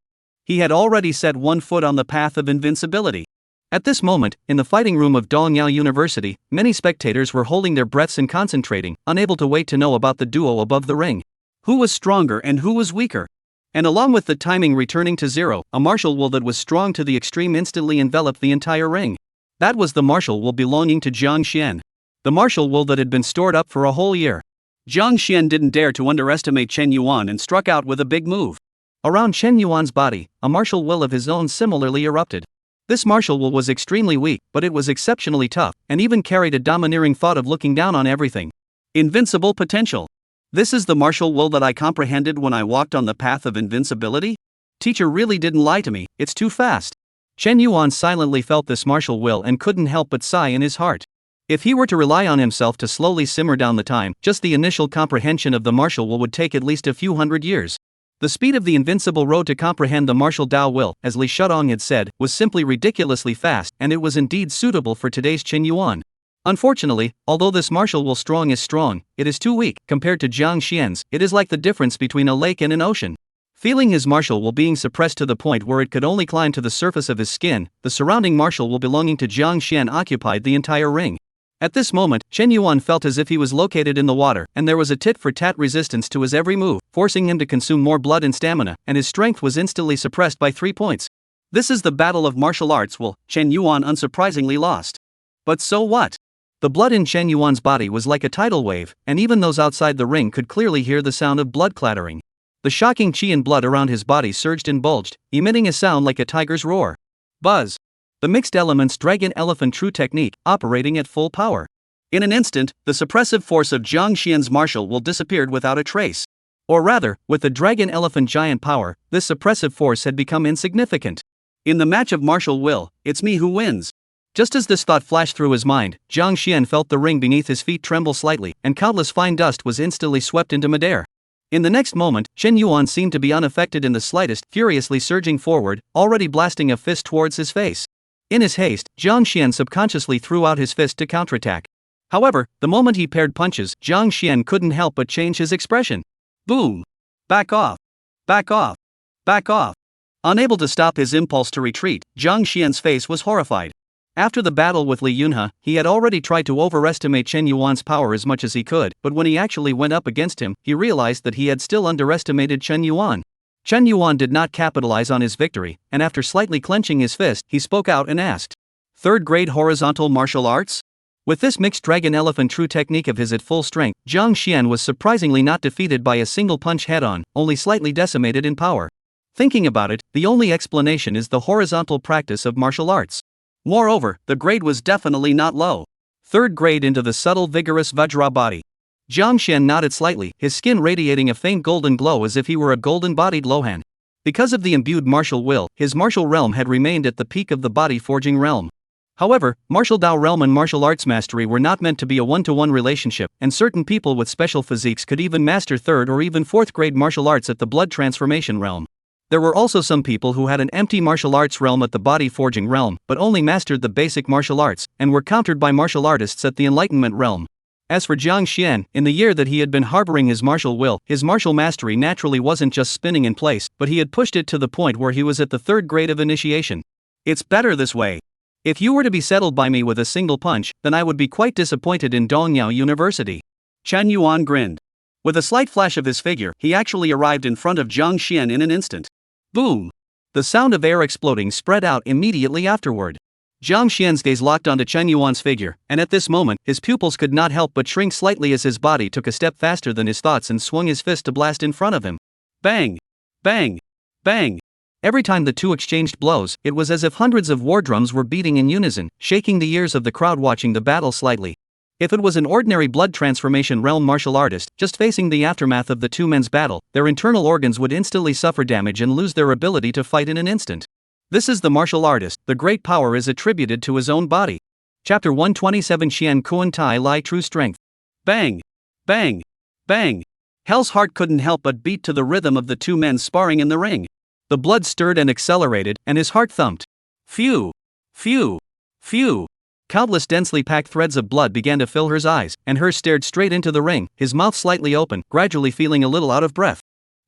He had already set one foot on the path of invincibility. At this moment, in the fighting room of Dongyao University, many spectators were holding their breaths and concentrating, unable to wait to know about the duo above the ring. Who was stronger and who was weaker? And along with the timing returning to zero, a martial will that was strong to the extreme instantly enveloped the entire ring. That was the martial will belonging to Jiang Xian. The martial will that had been stored up for a whole year. Jiang Xian didn't dare to underestimate Chen Yuan and struck out with a big move. Around Chen Yuan's body, a martial will of his own similarly erupted. This martial will was extremely weak, but it was exceptionally tough, and even carried a domineering thought of looking down on everything. Invincible potential. This is the martial will that I comprehended when I walked on the path of invincibility? Teacher really didn't lie to me, it's too fast. Chen Yuan silently felt this martial will and couldn't help but sigh in his heart. If he were to rely on himself to slowly simmer down the time, just the initial comprehension of the martial will would take at least a few hundred years. The speed of the invincible road to comprehend the martial Dao will, as Li Shudong had said, was simply ridiculously fast, and it was indeed suitable for today's Chen Yuan. Unfortunately, although this martial will strong, it is too weak. Compared to Jiang Xian's, it is like the difference between a lake and an ocean. Feeling his martial will being suppressed to the point where it could only climb to the surface of his skin, the surrounding martial will belonging to Jiang Xian occupied the entire ring. At this moment, Chen Yuan felt as if he was located in the water, and there was a tit-for-tat resistance to his every move, forcing him to consume more blood and stamina, and his strength was instantly suppressed by 3 points. This is the battle of martial arts will, Chen Yuan unsurprisingly lost. But so what? The blood in Chen Yuan's body was like a tidal wave, and even those outside the ring could clearly hear the sound of blood clattering. The shocking qi and blood around his body surged and bulged, emitting a sound like a tiger's roar. Buzz. The mixed elements dragon elephant true technique, operating at full power. In an instant, the suppressive force of Jiang Xian's martial will disappeared without a trace. Or rather, with the dragon elephant giant power, this suppressive force had become insignificant. In the match of martial will, it's me who wins. Just as this thought flashed through his mind, Jiang Xian felt the ring beneath his feet tremble slightly, and countless fine dust was instantly swept into midair. In the next moment, Chen Yuan seemed to be unaffected in the slightest, furiously surging forward, already blasting a fist towards his face. In his haste, Jiang Xian subconsciously threw out his fist to counterattack. However, the moment he paired punches, Jiang Xian couldn't help but change his expression. Boom! Back off! Back off! Back off! Unable to stop his impulse to retreat, Jiang Xian's face was horrified. After the battle with Li Yunhe, he had already tried to overestimate Chen Yuan's power as much as he could, but when he actually went up against him, he realized that he had still underestimated Chen Yuan. Chen Yuan did not capitalize on his victory, and after slightly clenching his fist, he spoke out and asked, "Third grade horizontal martial arts?" With this mixed dragon elephant true technique of his at full strength, Jiang Xian was surprisingly not defeated by a single punch head-on, only slightly decimated in power. Thinking about it, the only explanation is the horizontal practice of martial arts. Moreover, the grade was definitely not low. Third grade into the subtle vigorous Vajra body. Jiang Xian nodded slightly, his skin radiating a faint golden glow as if he were a golden-bodied Lohan. Because of the imbued martial will, his martial realm had remained at the peak of the body-forging realm. However, martial Dao realm and martial arts mastery were not meant to be a one-to-one relationship, and certain people with special physiques could even master third or even fourth grade martial arts at the blood transformation realm. There were also some people who had an empty martial arts realm at the body-forging realm, but only mastered the basic martial arts, and were countered by martial artists at the enlightenment realm. As for Jiang Xian, in the year that he had been harboring his martial will, his martial mastery naturally wasn't just spinning in place, but he had pushed it to the point where he was at the third grade of initiation. It's better this way. If you were to be settled by me with a single punch, then I would be quite disappointed in Dongyao University. Chen Yuan grinned. With a slight flash of his figure, he actually arrived in front of Jiang Xian in an instant. Boom! The sound of air exploding spread out immediately afterward. Jiang Xian's gaze locked onto Chen Yuan's figure, and at this moment, his pupils could not help but shrink slightly as his body took a step faster than his thoughts and swung his fist to blast in front of him. Bang! Bang! Bang! Every time the two exchanged blows, it was as if hundreds of war drums were beating in unison, shaking the ears of the crowd watching the battle slightly. If it was an ordinary blood transformation realm martial artist, just facing the aftermath of the two men's battle, their internal organs would instantly suffer damage and lose their ability to fight in an instant. This is the martial artist, the great power is attributed to his own body. Chapter 127 Xian Kuan Tai Lai True Strength. Bang! Bang! Bang! Hell's heart couldn't help but beat to the rhythm of the two men sparring in the ring. The blood stirred and accelerated, and his heart thumped. Phew! Phew! Phew! Countless densely packed threads of blood began to fill hers eyes, and hers stared straight into the ring, his mouth slightly open, gradually feeling a little out of breath.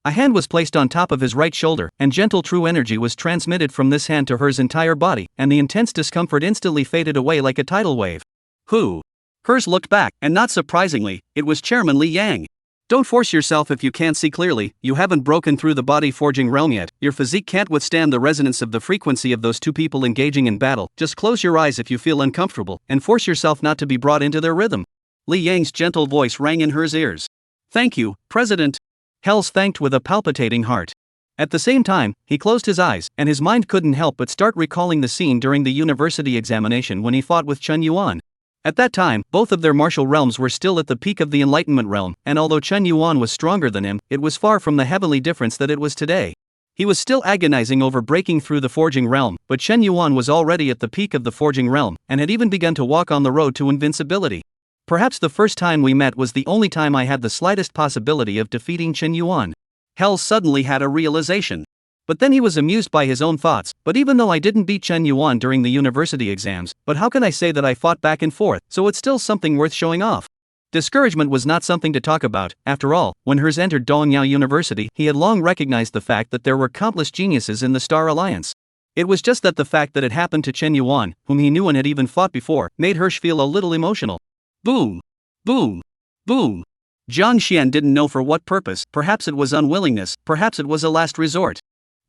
A hand was placed on top of his right shoulder, and gentle true energy was transmitted from this hand to hers entire body, and the intense discomfort instantly faded away like a tidal wave. Who? Hers looked back, and not surprisingly, it was Chairman Li Yang. Don't force yourself if you can't see clearly, you haven't broken through the body forging realm yet, your physique can't withstand the resonance of the frequency of those two people engaging in battle, just close your eyes if you feel uncomfortable, and force yourself not to be brought into their rhythm. Li Yang's gentle voice rang in hers ears. Thank you, President. Hells thanked with a palpitating heart. At the same time, he closed his eyes, and his mind couldn't help but start recalling the scene during the university examination when he fought with Chen Yuan. At that time, both of their martial realms were still at the peak of the Enlightenment realm, and although Chen Yuan was stronger than him, it was far from the heavenly difference that it was today. He was still agonizing over breaking through the forging realm, but Chen Yuan was already at the peak of the forging realm, and had even begun to walk on the road to invincibility. Perhaps the first time we met was the only time I had the slightest possibility of defeating Chen Yuan. Hell suddenly had a realization. But then he was amused by his own thoughts. But even though I didn't beat Chen Yuan during the university exams, but how can I say that I fought back and forth, so it's still something worth showing off? Discouragement was not something to talk about. After all, when Hers entered Dongyao University, he had long recognized the fact that there were countless geniuses in the Star Alliance. It was just that the fact that it happened to Chen Yuan, whom he knew and had even fought before, made Hirsch feel a little emotional. Boom! Boom! Boom! Jiang Xian didn't know for what purpose, perhaps it was unwillingness, perhaps it was a last resort.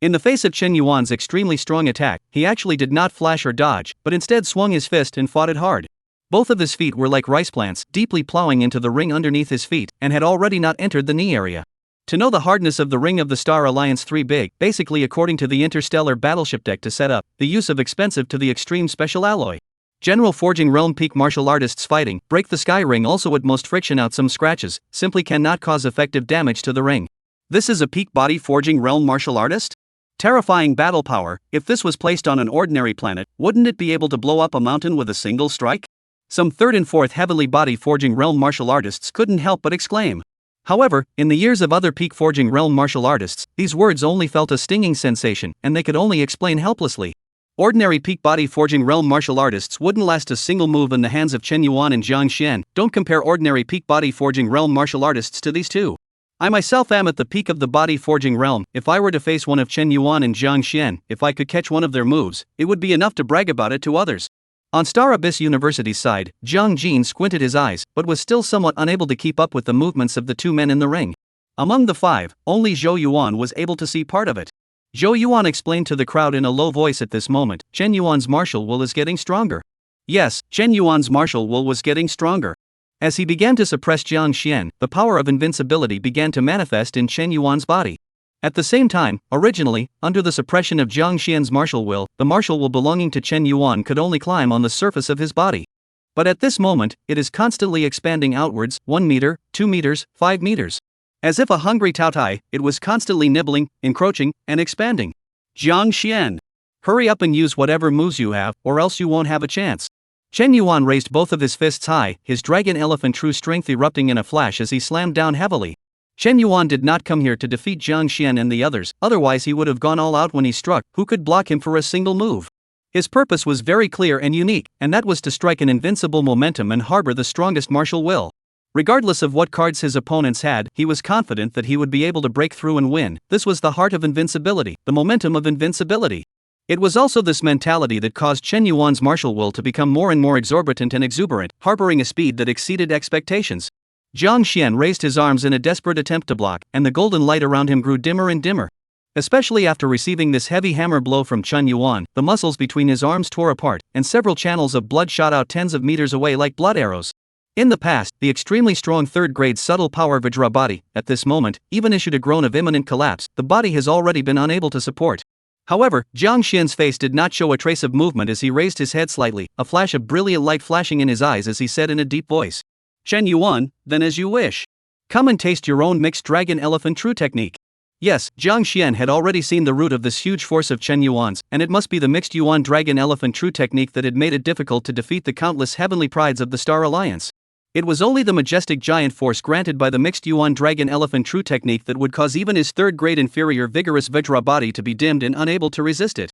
In the face of Chen Yuan's extremely strong attack, he actually did not flash or dodge, but instead swung his fist and fought it hard. Both of his feet were like rice plants, deeply plowing into the ring underneath his feet, and had already not entered the knee area. To know the hardness of the ring of the Star Alliance 3 big, basically according to the interstellar battleship deck to set up, the use of expensive to the extreme special alloy. General Forging Realm Peak Martial Artists fighting, break the sky ring also at most friction out some scratches, simply cannot cause effective damage to the ring. This is a peak body Forging Realm Martial Artist? Terrifying battle power, if this was placed on an ordinary planet, wouldn't it be able to blow up a mountain with a single strike? Some 3rd and 4th heavenly body Forging Realm Martial Artists couldn't help but exclaim. However, in the years of other peak Forging Realm Martial Artists, these words only felt a stinging sensation, and they could only explain helplessly. Ordinary peak body Forging Realm Martial Artists wouldn't last a single move in the hands of Chen Yuan and Jiang Xian. Don't compare ordinary peak body Forging Realm Martial Artists to these two. I myself am at the peak of the body Forging Realm. If I were to face one of Chen Yuan and Jiang Xian, if I could catch one of their moves, it would be enough to brag about it to others. On Star Abyss University's side, Jiang Jin squinted his eyes, but was still somewhat unable to keep up with the movements of the two men in the ring. Among the 5, only Zhou Yuan was able to see part of it. Zhou Yuan explained to the crowd in a low voice at this moment, Chen Yuan's martial will is getting stronger. Yes, Chen Yuan's martial will was getting stronger. As he began to suppress Jiang Xian, the power of invincibility began to manifest in Chen Yuan's body. At the same time, originally, under the suppression of Jiang Xian's martial will, the martial will belonging to Chen Yuan could only climb on the surface of his body. But at this moment, it is constantly expanding outwards, 1 meter, 2 meters, 5 meters. As if a hungry Taotai, it was constantly nibbling, encroaching, and expanding. Jiang Xian, hurry up and use whatever moves you have, or else you won't have a chance. Chen Yuan raised both of his fists high, his dragon elephant true strength erupting in a flash as he slammed down heavily. Chen Yuan did not come here to defeat Jiang Xian and the others, otherwise he would have gone all out when he struck. Who could block him for a single move? His purpose was very clear and unique, and that was to strike an invincible momentum and harbor the strongest martial will. Regardless of what cards his opponents had, he was confident that he would be able to break through and win. This was the heart of invincibility, the momentum of invincibility. It was also this mentality that caused Chen Yuan's martial will to become more and more exorbitant and exuberant, harboring a speed that exceeded expectations. Jiang Xian raised his arms in a desperate attempt to block, and the golden light around him grew dimmer and dimmer. Especially after receiving this heavy hammer blow from Chen Yuan, the muscles between his arms tore apart, and several channels of blood shot out tens of meters away like blood arrows. In the past, the extremely strong 3rd-grade subtle power Vajra body, at this moment, even issued a groan of imminent collapse. The body has already been unable to support. However, Jiang Xian's face did not show a trace of movement as he raised his head slightly, a flash of brilliant light flashing in his eyes as he said in a deep voice. Chen Yuan, then as you wish. Come and taste your own mixed dragon elephant true technique. Yes, Jiang Xian had already seen the root of this huge force of Chen Yuan's, and it must be the mixed Yuan Dragon Elephant True technique that had made it difficult to defeat the countless heavenly prides of the Star Alliance. It was only the majestic giant force granted by the mixed Yuan Dragon Elephant True technique that would cause even his third-grade inferior vigorous Vajra body to be dimmed and unable to resist it.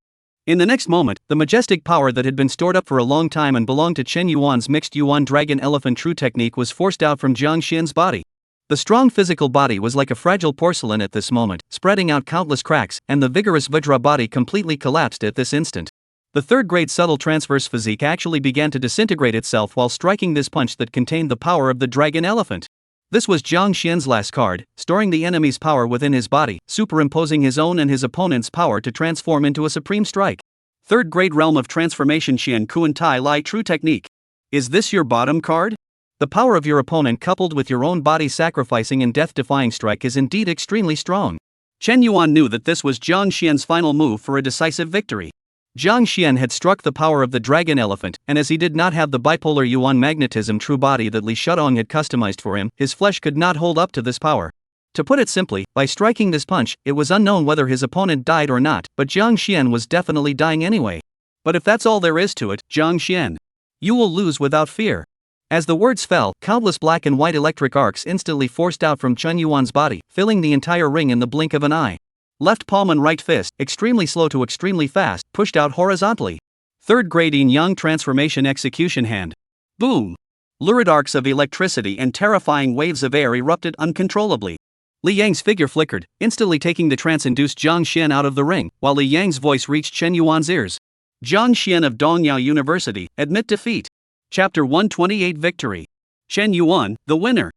In the next moment, the majestic power that had been stored up for a long time and belonged to Chen Yuan's mixed Yuan Dragon Elephant True technique was forced out from Jiang Xian's body. The strong physical body was like a fragile porcelain at this moment, spreading out countless cracks, and the vigorous Vajra body completely collapsed at this instant. The third-grade subtle transverse physique actually began to disintegrate itself while striking this punch that contained the power of the dragon elephant. This was Jiang Xian's last card, storing the enemy's power within his body, superimposing his own and his opponent's power to transform into a supreme strike. Third-grade realm of transformation Xian Kuan Tai Lai True technique. Is this your bottom card? The power of your opponent coupled with your own body sacrificing and death-defying strike is indeed extremely strong. Chen Yuan knew that this was Jiang Xian's final move for a decisive victory. Jiang Xian had struck the power of the dragon elephant, and as he did not have the bipolar Yuan magnetism true body that Li Shudong had customized for him, his flesh could not hold up to this power. To put it simply, by striking this punch, it was unknown whether his opponent died or not, but Jiang Xian was definitely dying anyway. But if that's all there is to it, Jiang Xian, you will lose without fear. As the words fell, countless black and white electric arcs instantly forced out from Chen Yuan's body, filling the entire ring in the blink of an eye. Left palm and right fist, extremely slow to extremely fast, pushed out horizontally. Third-grade yin-yang transformation execution hand. Boom! Lurid arcs of electricity and terrifying waves of air erupted uncontrollably. Li Yang's figure flickered, instantly taking the trance-induced Jiang Xian out of the ring, while Li Yang's voice reached Chen Yuan's ears. Jiang Xian of Dongyao University, admit defeat. Chapter 128 Victory. Chen Yuan, the winner.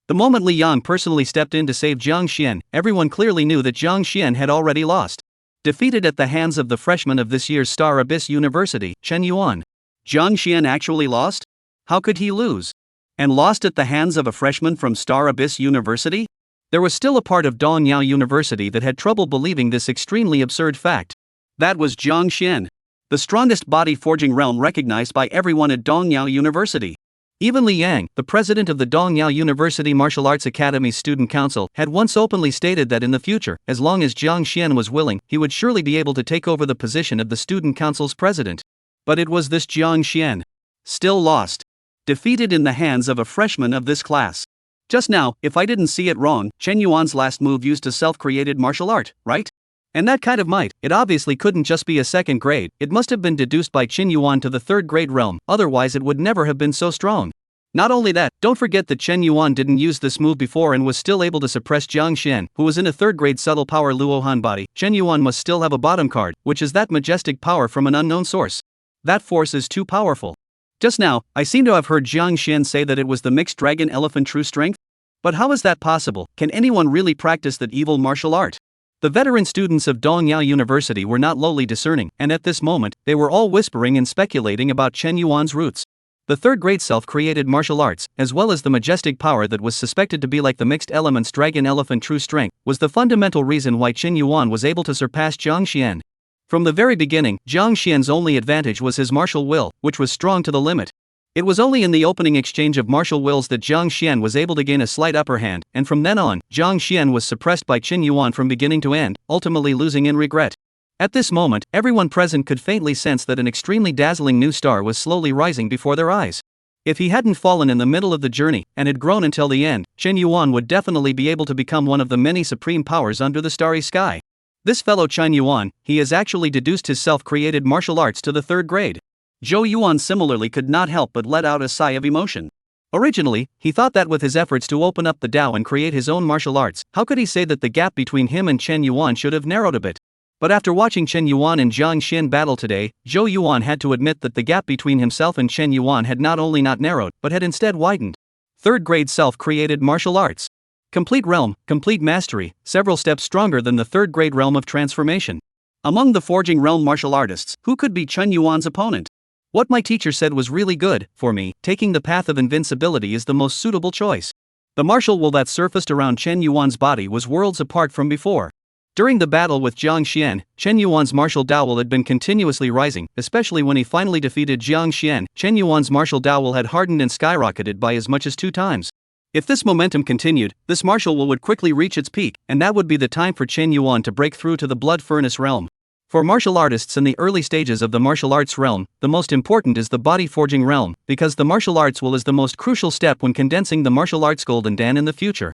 The moment Li Yang personally stepped in to save Jiang Xian, everyone clearly knew that Jiang Xian had already lost. Defeated at the hands of the freshman of this year's Star Abyss University, Chen Yuan. Jiang Xian actually lost? How could he lose? And lost at the hands of a freshman from Star Abyss University? There was still a part of Dongyao University that had trouble believing this extremely absurd fact. That was Jiang Xian, the strongest body forging realm recognized by everyone at Dongyao University. Even Li Yang, the president of the Dongyao University Martial Arts Academy's Student Council, had once openly stated that in the future, as long as Jiang Xian was willing, he would surely be able to take over the position of the Student Council's president. But it was this Jiang Xian. Still lost. Defeated in the hands of a freshman of this class. Just now, if I didn't see it wrong, Chen Yuan's last move used a self-created martial art, right? And that kind of might, it obviously couldn't just be a second grade, it must have been deduced by Chen Yuan to the third grade realm, otherwise it would never have been so strong. Not only that, don't forget that Chen Yuan didn't use this move before and was still able to suppress Jiang Xian, who was in a third grade subtle power Luohan body. Chen Yuan must still have a bottom card, which is that majestic power from an unknown source. That force is too powerful. Just now, I seem to have heard Jiang Xian say that it was the mixed dragon elephant true strength? But how is that possible? Can anyone really practice that evil martial art? The veteran students of Dongyao University were not lowly discerning, and at this moment, they were all whispering and speculating about Chen Yuan's roots. The third-grade self-created martial arts, as well as the majestic power that was suspected to be like the mixed elements dragon-elephant true strength, was the fundamental reason why Chen Yuan was able to surpass Jiang Xian. From the very beginning, Jiang Xian's only advantage was his martial will, which was strong to the limit. It was only in the opening exchange of martial wills that Jiang Xian was able to gain a slight upper hand, and from then on, Jiang Xian was suppressed by Chen Yuan from beginning to end, ultimately losing in regret. At this moment, everyone present could faintly sense that an extremely dazzling new star was slowly rising before their eyes. If he hadn't fallen in the middle of the journey, and had grown until the end, Chen Yuan would definitely be able to become one of the many supreme powers under the starry sky. This fellow Chen Yuan, he has actually deduced his self-created martial arts to the third grade. Zhou Yuan similarly could not help but let out a sigh of emotion. Originally, he thought that with his efforts to open up the Tao and create his own martial arts, how could he say that the gap between him and Chen Yuan should have narrowed a bit? But after watching Chen Yuan and Jiang Xian battle today, Zhou Yuan had to admit that the gap between himself and Chen Yuan had not only not narrowed, but had instead widened. Third grade self-created martial arts. Complete realm, complete mastery, several steps stronger than the third grade realm of transformation. Among the forging realm martial artists, who could be Chen Yuan's opponent? What my teacher said was really good. For me, taking the path of invincibility is the most suitable choice. The martial will that surfaced around Chen Yuan's body was worlds apart from before. During the battle with Jiang Xian, Chen Yuan's martial Dao had been continuously rising, especially when he finally defeated Jiang Xian. Chen Yuan's martial Dao had hardened and skyrocketed by as much as 2 times. If this momentum continued, this martial would quickly reach its peak, and that would be the time for Chen Yuan to break through to the blood furnace realm. For martial artists in the early stages of the martial arts realm, the most important is the body forging realm, because the martial arts will is the most crucial step when condensing the martial arts golden Dan in the future.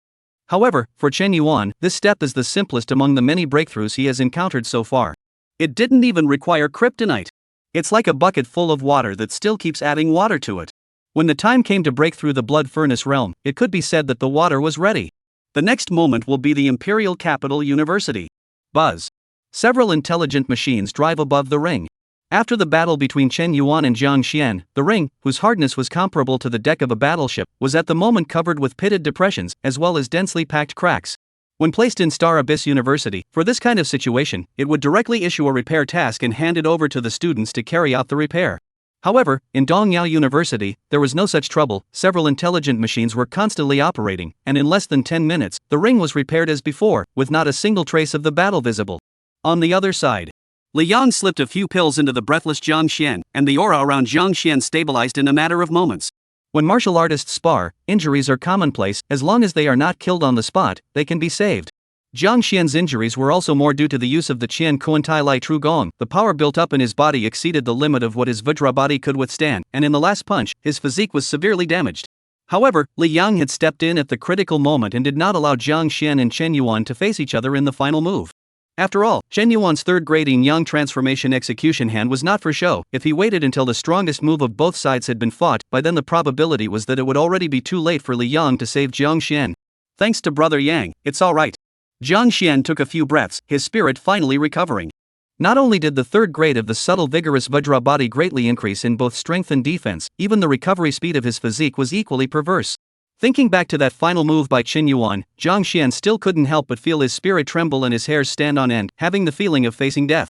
However, for Chen Yuan, this step is the simplest among the many breakthroughs he has encountered so far. It didn't even require kryptonite. It's like a bucket full of water that still keeps adding water to it. When the time came to break through the blood furnace realm, it could be said that the water was ready. The next moment will be the Imperial Capital University. Buzz. Several intelligent machines drive above the ring. After the battle between Chen Yuan and Jiang Xian, the ring, whose hardness was comparable to the deck of a battleship, was at the moment covered with pitted depressions, as well as densely packed cracks. When placed in Star Abyss University, for this kind of situation, it would directly issue a repair task and hand it over to the students to carry out the repair. However, in Dongyao University, there was no such trouble. Several intelligent machines were constantly operating, and in less than 10 minutes, the ring was repaired as before, with not a single trace of the battle visible. On the other side, Li Yang slipped a few pills into the breathless Jiang Xian, and the aura around Jiang Xian stabilized in a matter of moments. When martial artists spar, injuries are commonplace. As long as they are not killed on the spot, they can be saved. Jiang Xian's injuries were also more due to the use of the Qian Kuantai Lai Tru Gong. The power built up in his body exceeded the limit of what his Vajra body could withstand, and in the last punch, his physique was severely damaged. However, Li Yang had stepped in at the critical moment and did not allow Jiang Xian and Chen Yuan to face each other in the final move. After all, Chen Yuan's third-grade Yin-Yang transformation execution hand was not for show. If he waited until the strongest move of both sides had been fought, by then the probability was that it would already be too late for Li Yang to save Jiang Xian. Thanks to Brother Yang, it's alright. Jiang Xian took a few breaths, his spirit finally recovering. Not only did the third grade of the subtle vigorous Vajra body greatly increase in both strength and defense, even the recovery speed of his physique was equally perverse. Thinking back to that final move by Chen Yuan, Jiang Xian still couldn't help but feel his spirit tremble and his hairs stand on end, having the feeling of facing death.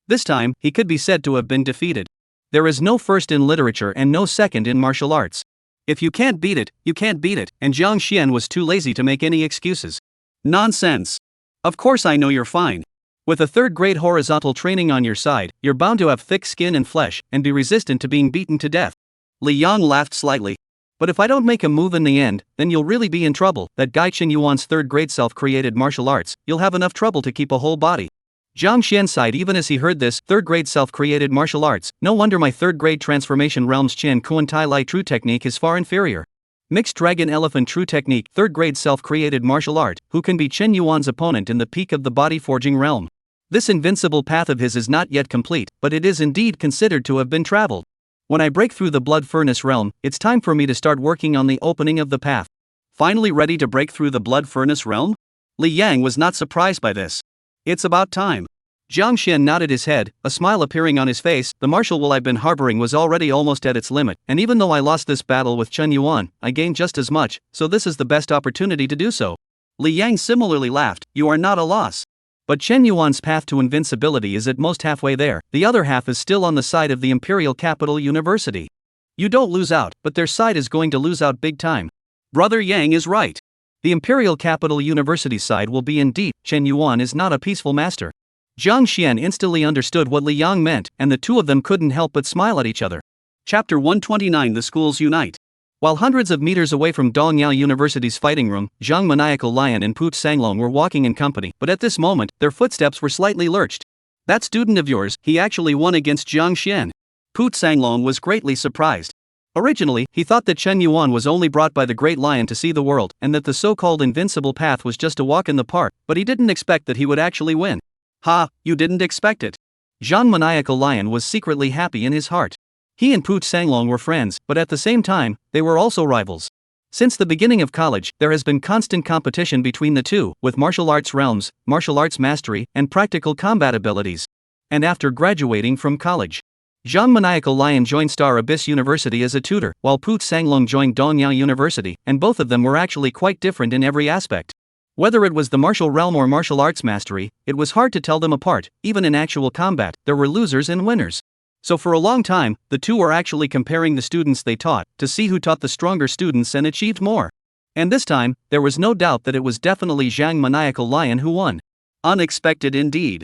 This time, he could be said to have been defeated. There is no first in literature and no second in martial arts. If you can't beat it, you can't beat it, and Jiang Xian was too lazy to make any excuses. Nonsense. Of course I know you're fine. With a third-grade horizontal training on your side, you're bound to have thick skin and flesh, and be resistant to being beaten to death. Li Yang laughed slightly. But if I don't make a move in the end, then you'll really be in trouble. That guy Chen Yuan's third-grade self-created martial arts, you'll have enough trouble to keep a whole body. Jiang Xian sighed even as he heard this, third-grade self-created martial arts, no wonder my third-grade transformation realm's Qian Kuantai Lai True technique is far inferior. Mixed Dragon Elephant True technique, third-grade self-created martial art, who can be Chen Yuan's opponent in the peak of the body-forging realm. This invincible path of his is not yet complete, but it is indeed considered to have been traveled. When I break through the blood furnace realm, it's time for me to start working on the opening of the path. Finally ready to break through the blood furnace realm? Li Yang was not surprised by this. It's about time. Jiang Xian nodded his head, a smile appearing on his face. The martial will I've been harboring was already almost at its limit, and even though I lost this battle with Chen Yuan, I gained just as much, so this is the best opportunity to do so. Li Yang similarly laughed, you are not a loss. But Chen Yuan's path to invincibility is at most halfway there, the other half is still on the side of the Imperial Capital University. You don't lose out, but their side is going to lose out big time. Brother Yang is right. The Imperial Capital University side will be in deep. Chen Yuan is not a peaceful master. Jiang Xian instantly understood what Li Yang meant, and the two of them couldn't help but smile at each other. Chapter 129 The Schools Unite. While hundreds of meters away from Dongyao University's fighting room, Zhang Maniacal Lion and Pooch Sanglong were walking in company, but at this moment, their footsteps were slightly lurched. That student of yours, he actually won against Jiang Xian. Pooch Sanglong was greatly surprised. Originally, he thought that Chen Yuan was only brought by the Great Lion to see the world, and that the so-called invincible path was just a walk in the park, but he didn't expect that he would actually win. Ha, you didn't expect it. Zhang Maniacal Lion was secretly happy in his heart. He and Pooch Sanglong were friends, but at the same time, they were also rivals. Since the beginning of college, there has been constant competition between the two, with martial arts realms, martial arts mastery, and practical combat abilities. And after graduating from college, Zhang Maniacal Lion joined Star Abyss University as a tutor, while Pooch Sanglong joined Dongyao University, and both of them were actually quite different in every aspect. Whether it was the martial realm or martial arts mastery, it was hard to tell them apart. Even in actual combat, there were losers and winners. So for a long time, the two were actually comparing the students they taught, to see who taught the stronger students and achieved more. And this time, there was no doubt that it was definitely Zhang Maniacal Lion who won. Unexpected indeed.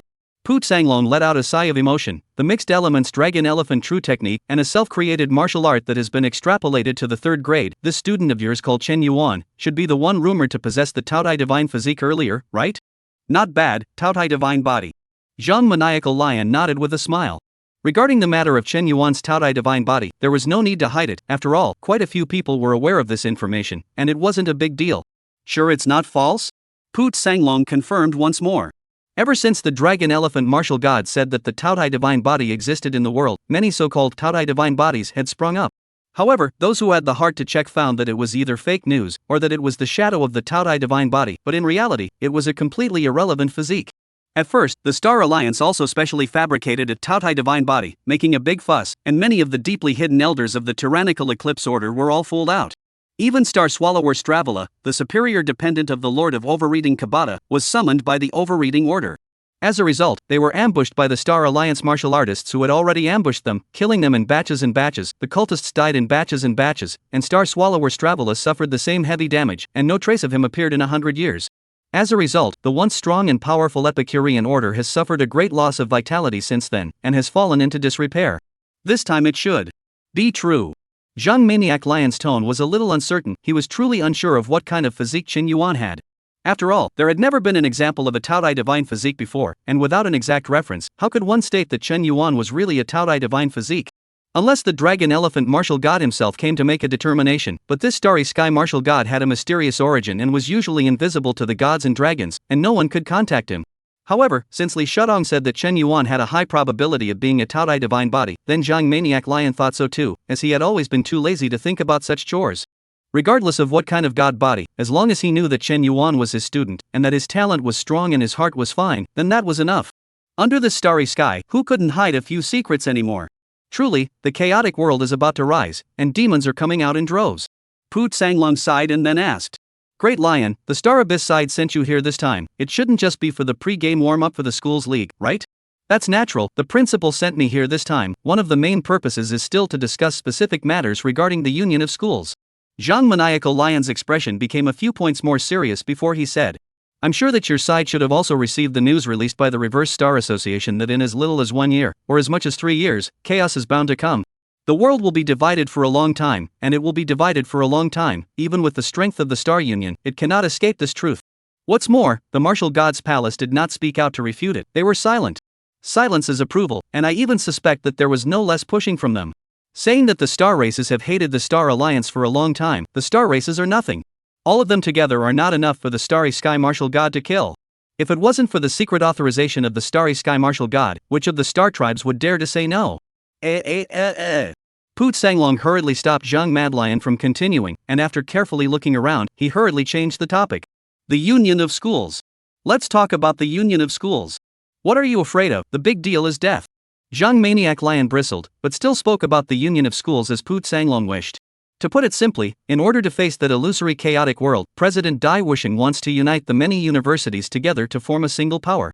Pu Sanglong let out a sigh of emotion. The mixed elements dragon elephant true technique and a self-created martial art that has been extrapolated to the 3rd grade. This student of yours called Chen Yuan should be the one rumored to possess the Taotai divine physique earlier, right? Not bad, Taotai divine body. Zhang Maniacal Lion nodded with a smile. Regarding the matter of Chen Yuan's Taotai divine body, there was no need to hide it. After all, quite a few people were aware of this information, and it wasn't a big deal. Sure it's not false? Pu Sanglong confirmed once more. Ever since the dragon elephant martial god said that the Taotai divine body existed in the world, many so-called Taotai divine bodies had sprung up. However, those who had the heart to check found that it was either fake news, or that it was the shadow of the Taotai divine body, but in reality, it was a completely irrelevant physique. At first, the Star Alliance also specially fabricated a Taotai divine body, making a big fuss, and many of the deeply hidden elders of the tyrannical Eclipse Order were all fooled out. Even Star Swallower Stravala, the superior dependent of the Lord of Overreading Kabata, was summoned by the Overreading Order. As a result, they were ambushed by the Star Alliance martial artists who had already ambushed them, killing them in batches and batches. The cultists died in batches and batches, and Star Swallower Stravala suffered the same heavy damage, and no trace of him appeared in 100 years. As a result, the once strong and powerful Epicurean order has suffered a great loss of vitality since then, and has fallen into disrepair. This time it should be true. Zhang Maniac Lion's tone was a little uncertain. He was truly unsure of what kind of physique Chen Yuan had. After all, there had never been an example of a Taotai divine physique before, and without an exact reference, how could one state that Chen Yuan was really a Taotai divine physique? Unless the dragon elephant martial god himself came to make a determination, but this starry sky martial god had a mysterious origin and was usually invisible to the gods and dragons, and no one could contact him. However, since Li Shadong said that Chen Yuan had a high probability of being a Taotai divine body, then Zhang Maniac Lion thought so too, as he had always been too lazy to think about such chores. Regardless of what kind of god body, as long as he knew that Chen Yuan was his student, and that his talent was strong and his heart was fine, then that was enough. Under the starry sky, who couldn't hide a few secrets anymore? Truly, the chaotic world is about to rise, and demons are coming out in droves. Pu Sanglong sighed and then asked. Great Lion, the Star Abyss side sent you here this time. It shouldn't just be for the pre-game warm-up for the school's league, right? That's natural. The principal sent me here this time. One of the main purposes is still to discuss specific matters regarding the union of schools. Zhang Maniacal Lion's expression became a few points more serious before he said, I'm sure that your side should have also received the news released by the Reverse Star Association that in as little as 1 year, or as much as 3 years, chaos is bound to come. The world will be divided for a long time, and it will be divided for a long time. Even with the strength of the Star Union, it cannot escape this truth. What's more, the martial god's palace did not speak out to refute it. They were silent. Silence is approval, and I even suspect that there was no less pushing from them. Saying that the star races have hated the Star Alliance for a long time, the star races are nothing. All of them together are not enough for the Starry Sky Martial God to kill. If it wasn't for the secret authorization of the Starry Sky Martial God, which of the star tribes would dare to say no? Pu Sanglong hurriedly stopped Zhang Madlion from continuing, and after carefully looking around, he hurriedly changed the topic. The Union of Schools. Let's talk about the Union of Schools. What are you afraid of? The big deal is death. Zhang Maniac Lion bristled, but still spoke about the Union of Schools as Pu Sanglong wished. To put it simply, in order to face that illusory chaotic world, President Dai Wuxing wants to unite the many universities together to form a single power.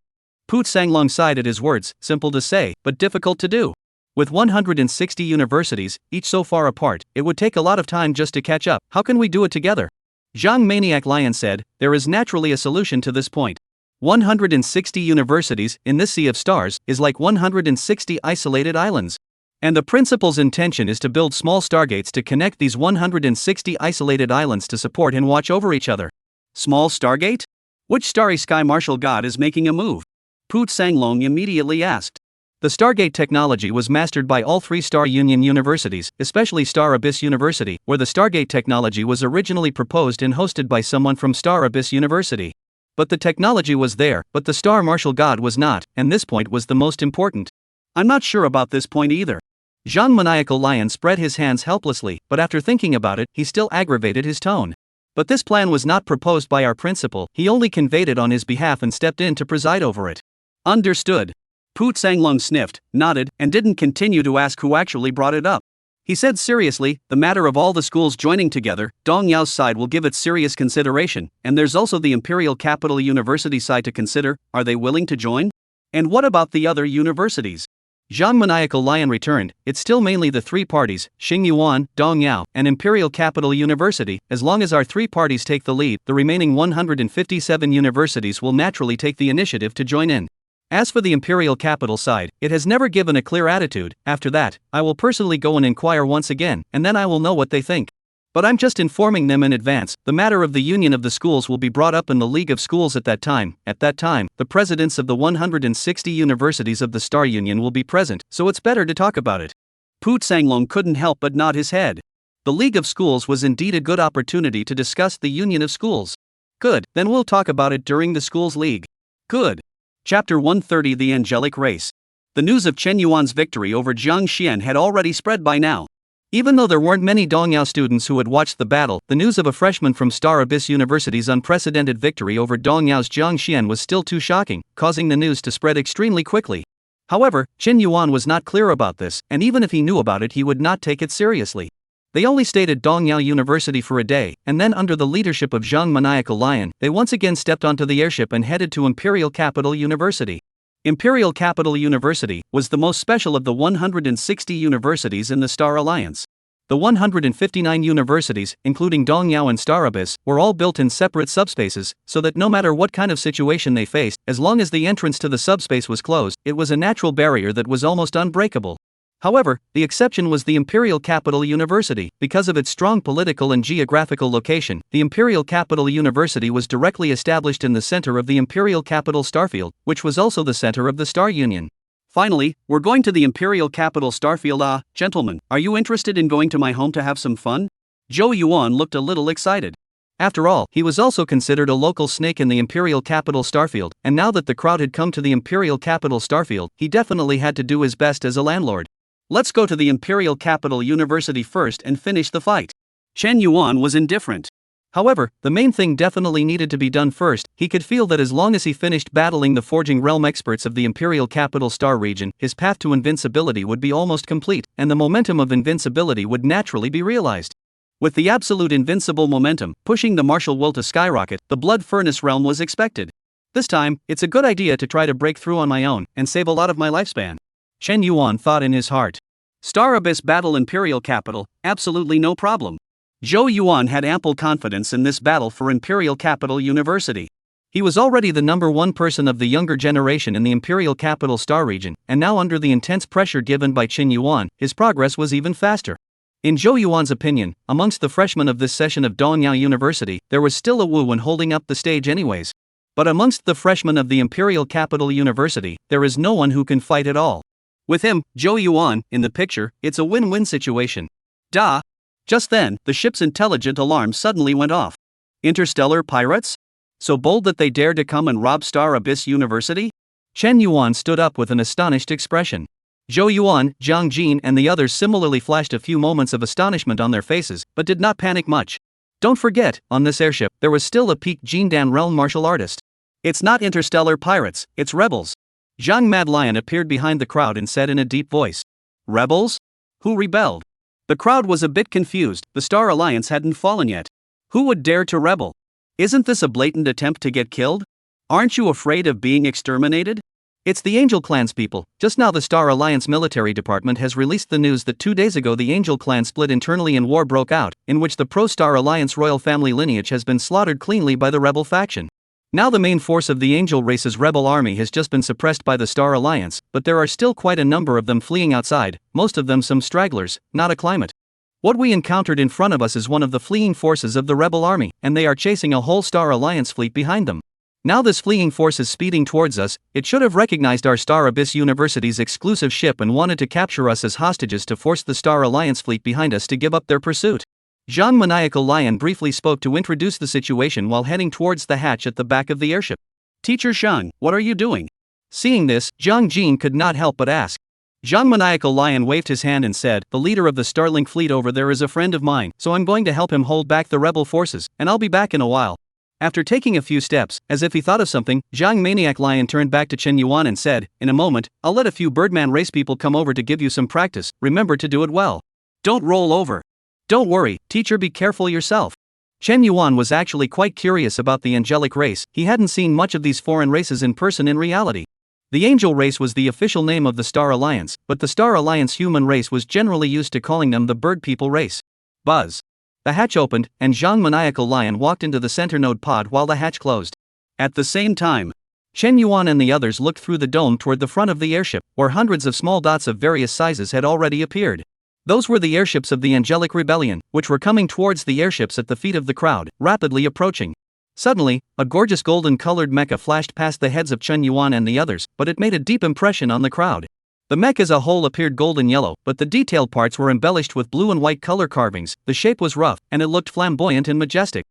Pu Sanglong sighed at his words, simple to say, but difficult to do. With 160 universities, each so far apart, it would take a lot of time just to catch up. How can we do it together? Zhang Maniac Lion said, there is naturally a solution to this point. 160 universities, in this sea of stars, is like 160 isolated islands. And the principal's intention is to build small stargates to connect these 160 isolated islands to support and watch over each other. Small stargate? Which starry sky martial god is making a move? Pu Sanglong immediately asked. The Stargate technology was mastered by all 3 Star Union universities, especially Star Abyss University, where the Stargate technology was originally proposed and hosted by someone from Star Abyss University. But the technology was there, but the Star Martial God was not, and this point was the most important. I'm not sure about this point either. Zhang Maniacal Lion spread his hands helplessly, but after thinking about it, he still aggravated his tone. But this plan was not proposed by our principal, he only conveyed it on his behalf and stepped in to preside over it. Understood. Pu Sanglong sniffed, nodded, and didn't continue to ask who actually brought it up. He said seriously, the matter of all the schools joining together, Dong Yao's side will give it serious consideration, and there's also the Imperial Capital University side to consider. Are they willing to join? And what about the other universities? Zhang Maniacal Lion returned, it's still mainly the 3 parties, Xingyuan, Dong Yao, and Imperial Capital University. As long as our 3 parties take the lead, the remaining 157 universities will naturally take the initiative to join in. As for the imperial capital side, it has never given a clear attitude. After that, I will personally go and inquire once again, and then I will know what they think. But I'm just informing them in advance. The matter of the union of the schools will be brought up in the League of Schools at that time. At that time, the presidents of the 160 universities of the Star Union will be present, so it's better to talk about it. Pu Tsanglong couldn't help but nod his head. The League of Schools was indeed a good opportunity to discuss the union of schools. Good, then we'll talk about it during the Schools League. Good. Chapter 130: The Angelic Race. The news of Chen Yuan's victory over Jiang Xian had already spread by now. Even though there weren't many Dongyao students who had watched the battle, the news of a freshman from Star Abyss University's unprecedented victory over Dongyao's Jiang Xian was still too shocking, causing the news to spread extremely quickly. However, Chen Yuan was not clear about this, and even if he knew about it, he would not take it seriously. They only stayed at Dongyao University for a day, and then under the leadership of Zhang Maniacal Lion, they once again stepped onto the airship and headed to Imperial Capital University. Imperial Capital University was the most special of the 160 universities in the Star Alliance. The 159 universities, including Dongyao and Star Abyss, were all built in separate subspaces, so that no matter what kind of situation they faced, as long as the entrance to the subspace was closed, it was a natural barrier that was almost unbreakable. However, the exception was the Imperial Capital University. Because of its strong political and geographical location, the Imperial Capital University was directly established in the center of the Imperial Capital Starfield, which was also the center of the Star Union. Finally, we're going to the Imperial Capital Starfield. Gentlemen, are you interested in going to my home to have some fun? Zhou Yuan looked a little excited. After all, he was also considered a local snake in the Imperial Capital Starfield, and now that the crowd had come to the Imperial Capital Starfield, he definitely had to do his best as a landlord. Let's go to the Imperial Capital University first and finish the fight. Chen Yuan was indifferent. However, the main thing definitely needed to be done first. He could feel that as long as he finished battling the Forging Realm experts of the Imperial Capital Star region, his path to invincibility would be almost complete, and the momentum of invincibility would naturally be realized. With the absolute invincible momentum pushing the martial will to skyrocket, the Blood Furnace realm was expected. This time, it's a good idea to try to break through on my own and save a lot of my lifespan. Chen Yuan thought in his heart. Star Abyss battle Imperial Capital, absolutely no problem. Zhou Yuan had ample confidence in this battle for Imperial Capital University. He was already the #1 person of the younger generation in the Imperial Capital Star region, and now under the intense pressure given by Chen Yuan, his progress was even faster. In Zhou Yuan's opinion, amongst the freshmen of this session of Dongyao University, there was still a Wu Wen holding up the stage anyways. But amongst the freshmen of the Imperial Capital University, there is no one who can fight at all. With him, Zhou Yuan, in the picture, it's a win-win situation. Da! Just then, the ship's intelligent alarm suddenly went off. Interstellar pirates? So bold that they dared to come and rob Star Abyss University? Chen Yuan stood up with an astonished expression. Zhou Yuan, Jiang Jin and the others similarly flashed a few moments of astonishment on their faces, but did not panic much. Don't forget, on this airship, there was still a peak Jindan realm martial artist. It's not interstellar pirates, it's rebels. Zhang Mad Lion appeared behind the crowd and said in a deep voice. Rebels? Who rebelled? The crowd was a bit confused. The Star Alliance hadn't fallen yet. Who would dare to rebel? Isn't this a blatant attempt to get killed? Aren't you afraid of being exterminated? It's the Angel Clan's people. Just now the Star Alliance military department has released the news that 2 days ago the Angel Clan split internally and war broke out, in which the pro-Star Alliance royal family lineage has been slaughtered cleanly by the rebel faction. Now the main force of the Angel race's rebel army has just been suppressed by the Star Alliance, but there are still quite a number of them fleeing outside, most of them some stragglers, not a climate. What we encountered in front of us is one of the fleeing forces of the rebel army, and they are chasing a whole Star Alliance fleet behind them. Now this fleeing force is speeding towards us. It should have recognized our Star Abyss University's exclusive ship and wanted to capture us as hostages to force the Star Alliance fleet behind us to give up their pursuit. Zhang Maniacal Lion briefly spoke to introduce the situation while heading towards the hatch at the back of the airship. Teacher Zhang, what are you doing? Seeing this, Jiang Jin could not help but ask. Zhang Maniacal Lion waved his hand and said, the leader of the Starlink fleet over there is a friend of mine, so I'm going to help him hold back the rebel forces, and I'll be back in a while. After taking a few steps, as if he thought of something, Zhang Maniac Lion turned back to Chen Yuan and said, in a moment, I'll let a few Birdman race people come over to give you some practice. Remember to do it well. Don't roll over. Don't worry, teacher, be careful yourself. Chen Yuan was actually quite curious about the angelic race. He hadn't seen much of these foreign races in person in reality. The angel race was the official name of the Star Alliance, but the Star Alliance human race was generally used to calling them the bird people race. Buzz. The hatch opened, and Zhang Maniacal Lion walked into the center node pod while the hatch closed. At the same time, Chen Yuan and the others looked through the dome toward the front of the airship, where hundreds of small dots of various sizes had already appeared. Those were the airships of the Angelic Rebellion, which were coming towards the airships at the feet of the crowd, rapidly approaching. Suddenly, a gorgeous golden-colored mecha flashed past the heads of Chen Yuan and the others, but it made a deep impression on the crowd. The mech as a whole appeared golden yellow, but the detailed parts were embellished with blue and white color carvings, the shape was rough, and it looked flamboyant and majestic.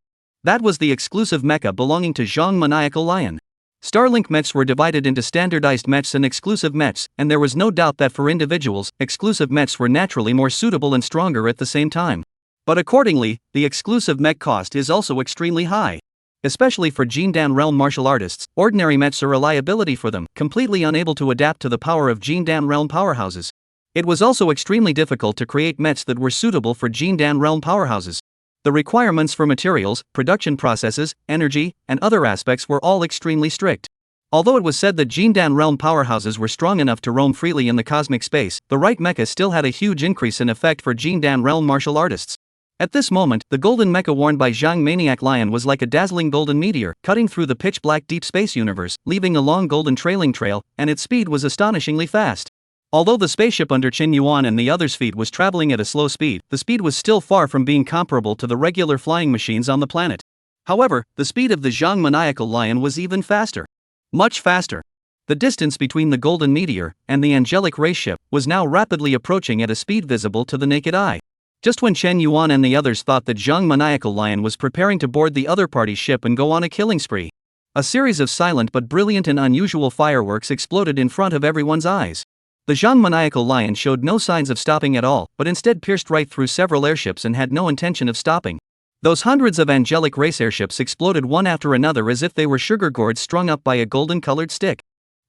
That was the exclusive mecha belonging to Zhang Maniacal Lion. Starlink mechs were divided into standardized mechs and exclusive mechs, and there was no doubt that for individuals, exclusive mechs were naturally more suitable and stronger at the same time. But accordingly, the exclusive mech cost is also extremely high. Especially for Jindan Realm martial artists, ordinary mechs are a liability for them, completely unable to adapt to the power of Jindan Realm powerhouses. It was also extremely difficult to create mechs that were suitable for Jindan Realm powerhouses. The requirements for materials, production processes, energy, and other aspects were all extremely strict. Although it was said that Jindan Realm powerhouses were strong enough to roam freely in the cosmic space, the right mecha still had a huge increase in effect for Jindan Realm martial artists. At this moment, the golden mecha worn by Zhang Maniac Lion was like a dazzling golden meteor, cutting through the pitch-black deep space universe, leaving a long golden trailing trail, and its speed was astonishingly fast. Although the spaceship under Chen Yuan and the others' feet was traveling at a slow speed, the speed was still far from being comparable to the regular flying machines on the planet. However, the speed of the Zhang Maniacal Lion was even faster. Much faster. The distance between the golden meteor and the angelic race ship was now rapidly approaching at a speed visible to the naked eye. Just when Chen Yuan and the others thought that Zhang Maniacal Lion was preparing to board the other party's ship and go on a killing spree, a series of silent but brilliant and unusual fireworks exploded in front of everyone's eyes. The Zhang Maniacal Lion showed no signs of stopping at all, but instead pierced right through several airships and had no intention of stopping. Those hundreds of angelic race airships exploded one after another as if they were sugar gourds strung up by a golden-colored stick.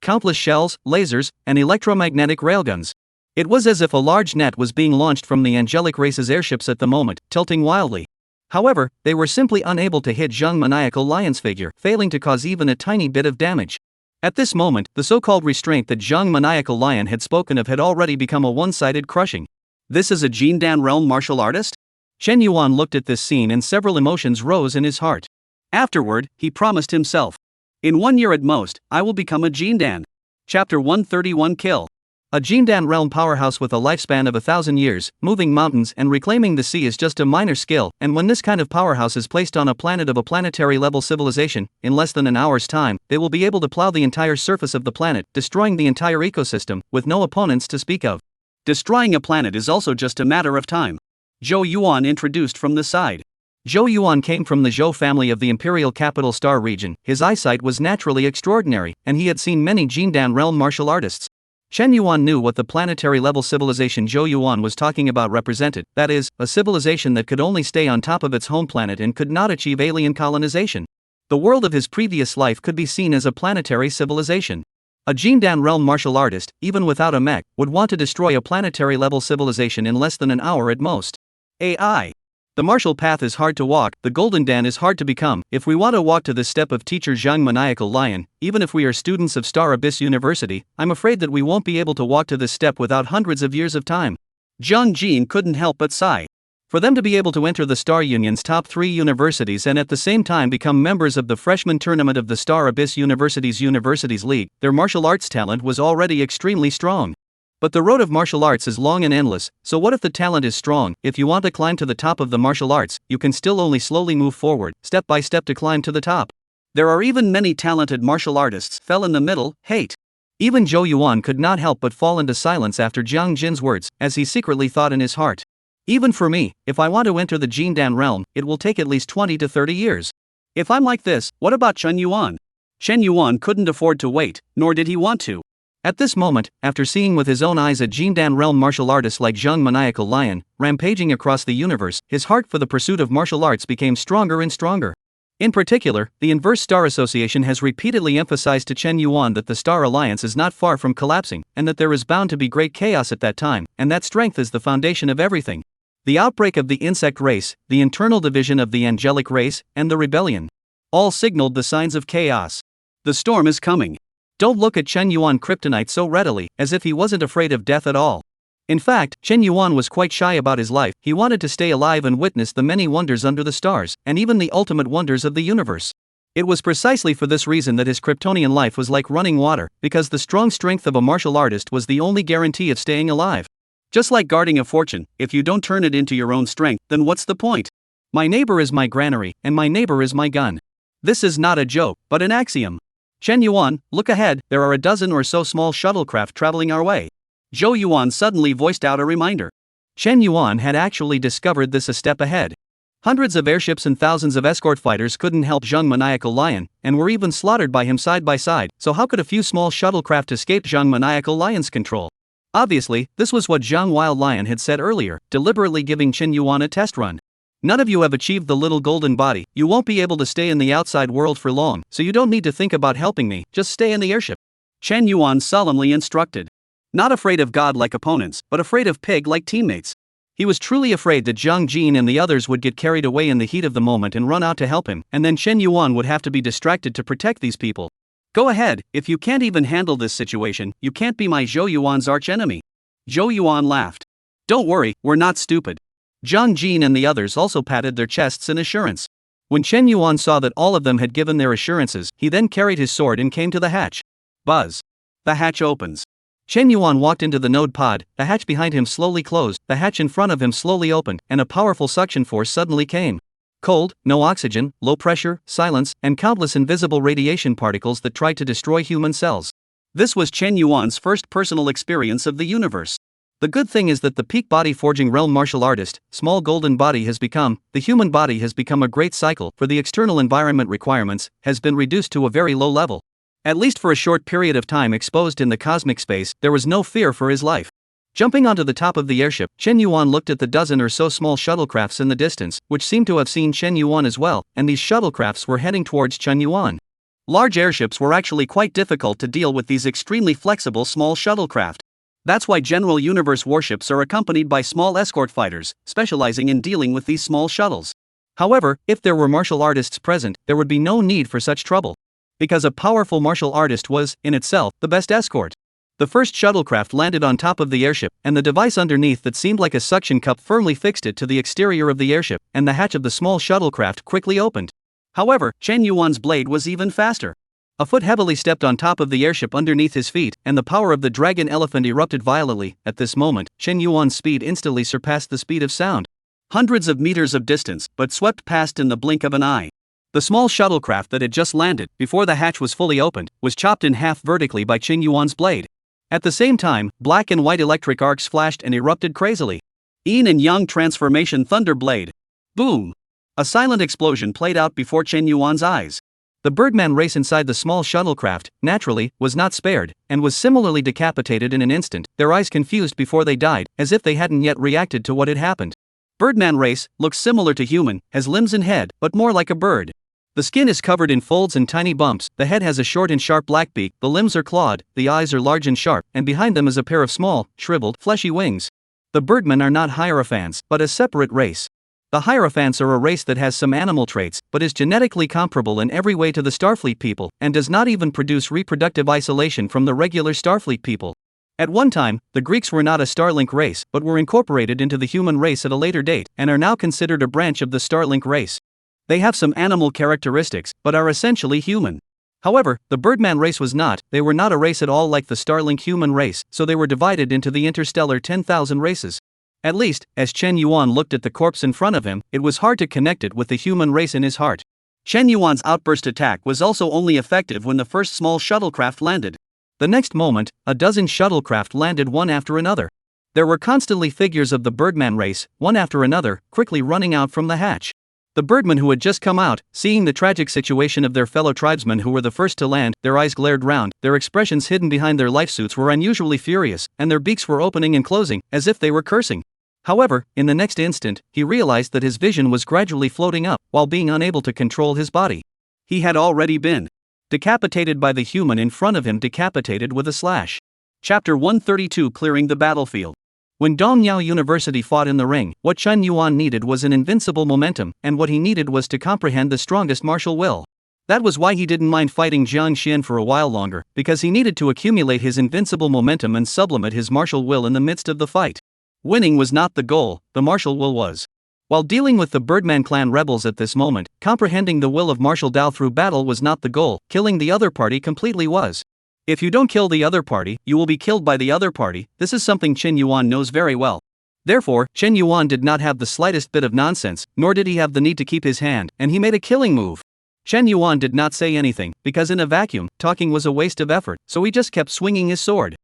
Countless shells, lasers, and electromagnetic railguns. It was as if a large net was being launched from the angelic race's airships at the moment, tilting wildly. However, they were simply unable to hit Zhang Maniacal Lion's figure, failing to cause even a tiny bit of damage. At this moment, the so-called restraint that Zhang Maniacal Lion had spoken of had already become a one-sided crushing. This is a Jindan Realm martial artist? Chen Yuan looked at this scene and several emotions rose in his heart. Afterward, he promised himself, "In 1 year at most, I will become a Jindan." Chapter 131 Kill. A Jindan Realm powerhouse with a lifespan of 1,000 years, moving mountains and reclaiming the sea is just a minor skill, and when this kind of powerhouse is placed on a planet of a planetary-level civilization, in less than an hour's time, they will be able to plow the entire surface of the planet, destroying the entire ecosystem, with no opponents to speak of. Destroying a planet is also just a matter of time. Zhou Yuan introduced from the side. Zhou Yuan came from the Zhou family of the imperial capital Star region. His eyesight was naturally extraordinary, and he had seen many Jindan Realm martial artists. Chen Yuan knew what the planetary-level civilization Zhou Yuan was talking about represented, that is, a civilization that could only stay on top of its home planet and could not achieve alien colonization. The world of his previous life could be seen as a planetary civilization. A Jindan Realm martial artist, even without a mech, would want to destroy a planetary-level civilization in less than an hour at most. AI. The martial path is hard to walk, the Golden Dan is hard to become. If we want to walk to this step of teacher Zhang Maniacal Lion, even if we are students of Star Abyss University, I'm afraid that we won't be able to walk to this step without hundreds of years of time. Zhang Jin couldn't help but sigh. For them to be able to enter the Star Union's top 3 universities and at the same time become members of the freshman tournament of the Star Abyss University's Universities League, their martial arts talent was already extremely strong. But the road of martial arts is long and endless, so what if the talent is strong? If you want to climb to the top of the martial arts, you can still only slowly move forward, step by step to climb to the top. There are even many talented martial artists fell in the middle, hate. Even Zhou Yuan could not help but fall into silence after Jiang Jin's words, as he secretly thought in his heart. Even for me, if I want to enter the Jindan realm, it will take at least 20 to 30 years. If I'm like this, what about Chen Yuan? Chen Yuan couldn't afford to wait, nor did he want to. At this moment, after seeing with his own eyes a Jindan Realm martial artist like Zhang Maniacal Lion, rampaging across the universe, his heart for the pursuit of martial arts became stronger and stronger. In particular, the Inverse Star Association has repeatedly emphasized to Chen Yuan that the Star Alliance is not far from collapsing, and that there is bound to be great chaos at that time, and that strength is the foundation of everything. The outbreak of the insect race, the internal division of the angelic race, and the rebellion. All signaled the signs of chaos. The storm is coming. Don't look at Chen Yuan kryptonite so readily, as if he wasn't afraid of death at all. In fact, Chen Yuan was quite shy about his life. He wanted to stay alive and witness the many wonders under the stars, and even the ultimate wonders of the universe. It was precisely for this reason that his Kryptonian life was like running water, because the strong strength of a martial artist was the only guarantee of staying alive. Just like guarding a fortune, if you don't turn it into your own strength, then what's the point? My neighbor is my granary, and my neighbor is my gun. This is not a joke, but an axiom. Chen Yuan, look ahead, there are a dozen or so small shuttlecraft traveling our way. Zhou Yuan suddenly voiced out a reminder. Chen Yuan had actually discovered this a step ahead. Hundreds of airships and thousands of escort fighters couldn't help Zhang Maniacal Lion, and were even slaughtered by him side by side, so how could a few small shuttlecraft escape Zhang Maniacal Lion's control? Obviously, this was what Zhang Wild Lion had said earlier, deliberately giving Chen Yuan a test run. None of you have achieved the little golden body, you won't be able to stay in the outside world for long, so you don't need to think about helping me, just stay in the airship. Chen Yuan solemnly instructed. Not afraid of god-like opponents, but afraid of pig-like teammates. He was truly afraid that Zhang Jin and the others would get carried away in the heat of the moment and run out to help him, and then Chen Yuan would have to be distracted to protect these people. Go ahead, if you can't even handle this situation, you can't be my Zhou Yuan's archenemy. Zhou Yuan laughed. Don't worry, we're not stupid. Zhang Jin and the others also patted their chests in assurance. When Chen Yuan saw that all of them had given their assurances, he then carried his sword and came to the hatch. Buzz. The hatch opens. Chen Yuan walked into the node pod, the hatch behind him slowly closed, the hatch in front of him slowly opened, and a powerful suction force suddenly came. Cold, no oxygen, low pressure, silence, and countless invisible radiation particles that tried to destroy human cells. This was Chen Yuan's first personal experience of the universe. The good thing is that the peak body forging realm martial artist, small golden body has become, the human body has become a great cycle for the external environment requirements, has been reduced to a very low level. At least for a short period of time exposed in the cosmic space, there was no fear for his life. Jumping onto the top of the airship, Chen Yuan looked at the dozen or so small shuttlecrafts in the distance, which seemed to have seen Chen Yuan as well, and these shuttlecrafts were heading towards Chen Yuan. Large airships were actually quite difficult to deal with these extremely flexible small shuttlecraft. That's why general universe warships are accompanied by small escort fighters, specializing in dealing with these small shuttles. However, if there were martial artists present, there would be no need for such trouble. Because a powerful martial artist was, in itself, the best escort. The first shuttlecraft landed on top of the airship, and the device underneath that seemed like a suction cup firmly fixed it to the exterior of the airship, and the hatch of the small shuttlecraft quickly opened. However, Chen Yuan's blade was even faster. A foot heavily stepped on top of the airship underneath his feet, and the power of the dragon elephant erupted violently. At this moment, Chen Yuan's speed instantly surpassed the speed of sound. Hundreds of meters of distance, but swept past in the blink of an eye. The small shuttlecraft that had just landed, before the hatch was fully opened, was chopped in half vertically by Chen Yuan's blade. At the same time, black and white electric arcs flashed and erupted crazily. Yin and Yang transformation thunder blade. Boom! A silent explosion played out before Chen Yuan's eyes. The Birdman race inside the small shuttlecraft, naturally, was not spared, and was similarly decapitated in an instant, their eyes confused before they died, as if they hadn't yet reacted to what had happened. Birdman race looks similar to human, has limbs and head, but more like a bird. The skin is covered in folds and tiny bumps, the head has a short and sharp black beak, the limbs are clawed, the eyes are large and sharp, and behind them is a pair of small, shriveled, fleshy wings. The Birdmen are not Hierophants, but a separate race. The Hierophants are a race that has some animal traits, but is genetically comparable in every way to the Starfleet people, and does not even produce reproductive isolation from the regular Starfleet people. At one time, the Greeks were not a Starlink race, but were incorporated into the human race at a later date, and are now considered a branch of the Starlink race. They have some animal characteristics, but are essentially human. However, the Birdman race was not, they were not a race at all like the Starlink human race, so they were divided into the interstellar 10,000 races. At least, as Chen Yuan looked at the corpse in front of him, it was hard to connect it with the human race in his heart. Chen Yuan's outburst attack was also only effective when the first small shuttlecraft landed. The next moment, a dozen shuttlecraft landed one after another. There were constantly figures of the Birdman race, one after another, quickly running out from the hatch. The Birdmen who had just come out, seeing the tragic situation of their fellow tribesmen who were the first to land, their eyes glared round, their expressions hidden behind their lifesuits were unusually furious, and their beaks were opening and closing, as if they were cursing. However, in the next instant, he realized that his vision was gradually floating up, while being unable to control his body. He had already been decapitated by the human in front of him, decapitated with a slash. Chapter 132, Clearing the Battlefield. When Dongyao University fought in the ring, what Chen Yuan needed was an invincible momentum, and what he needed was to comprehend the strongest martial will. That was why he didn't mind fighting Jiang Xian for a while longer, because he needed to accumulate his invincible momentum and sublimate his martial will in the midst of the fight. Winning was not the goal, the martial will was. While dealing with the Birdman clan rebels at this moment, comprehending the will of Marshal Dao through battle was not the goal, killing the other party completely was. If you don't kill the other party, you will be killed by the other party. This is something Chen Yuan knows very well. Therefore, Chen Yuan did not have the slightest bit of nonsense, nor did he have the need to keep his hand, and he made a killing move. Chen Yuan did not say anything, because in a vacuum, talking was a waste of effort, so he just kept swinging his sword.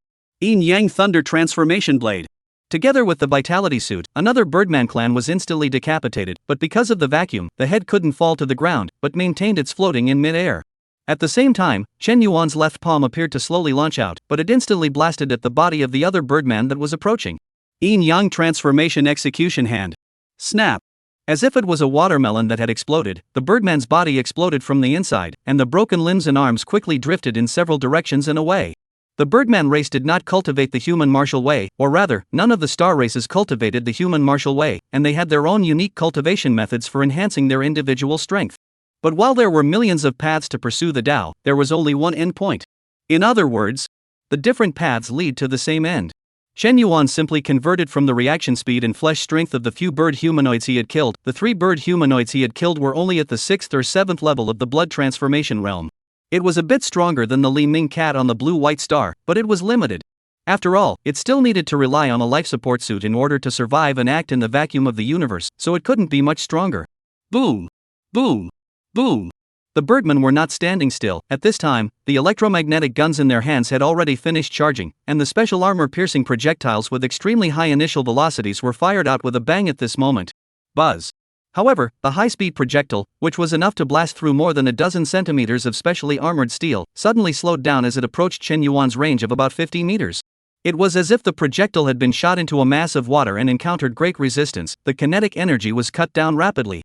Yin Yang Thunder Transformation Blade. Together with the Vitality Suit, another Birdman clan was instantly decapitated, but because of the vacuum, the head couldn't fall to the ground, but maintained its floating in mid-air. At the same time, Chen Yuan's left palm appeared to slowly launch out, but it instantly blasted at the body of the other Birdman that was approaching. Yin Yang Transformation Execution Hand. Snap. As if it was a watermelon that had exploded, the Birdman's body exploded from the inside, and the broken limbs and arms quickly drifted in several directions and away. The Birdman race did not cultivate the human martial way, or rather, none of the star races cultivated the human martial way, and they had their own unique cultivation methods for enhancing their individual strength. But while there were millions of paths to pursue the Tao, there was only one end point. In other words, the different paths lead to the same end. Chen Yuan simply converted from the reaction speed and flesh strength of the few bird humanoids he had killed. The 3 bird humanoids he had killed were only at the 6th or 7th level of the blood transformation realm. It was a bit stronger than the Li Ming cat on the blue-white star, but it was limited. After all, it still needed to rely on a life support suit in order to survive and act in the vacuum of the universe, so it couldn't be much stronger. Boom! Boom! Boom! The Birdmen were not standing still. At this time, the electromagnetic guns in their hands had already finished charging, and the special armor-piercing projectiles with extremely high initial velocities were fired out with a bang at this moment. Buzz! However, the high-speed projectile, which was enough to blast through more than a dozen centimeters of specially armored steel, suddenly slowed down as it approached Chen Yuan's range of about 50 meters. It was as if the projectile had been shot into a mass of water and encountered great resistance. The kinetic energy was cut down rapidly.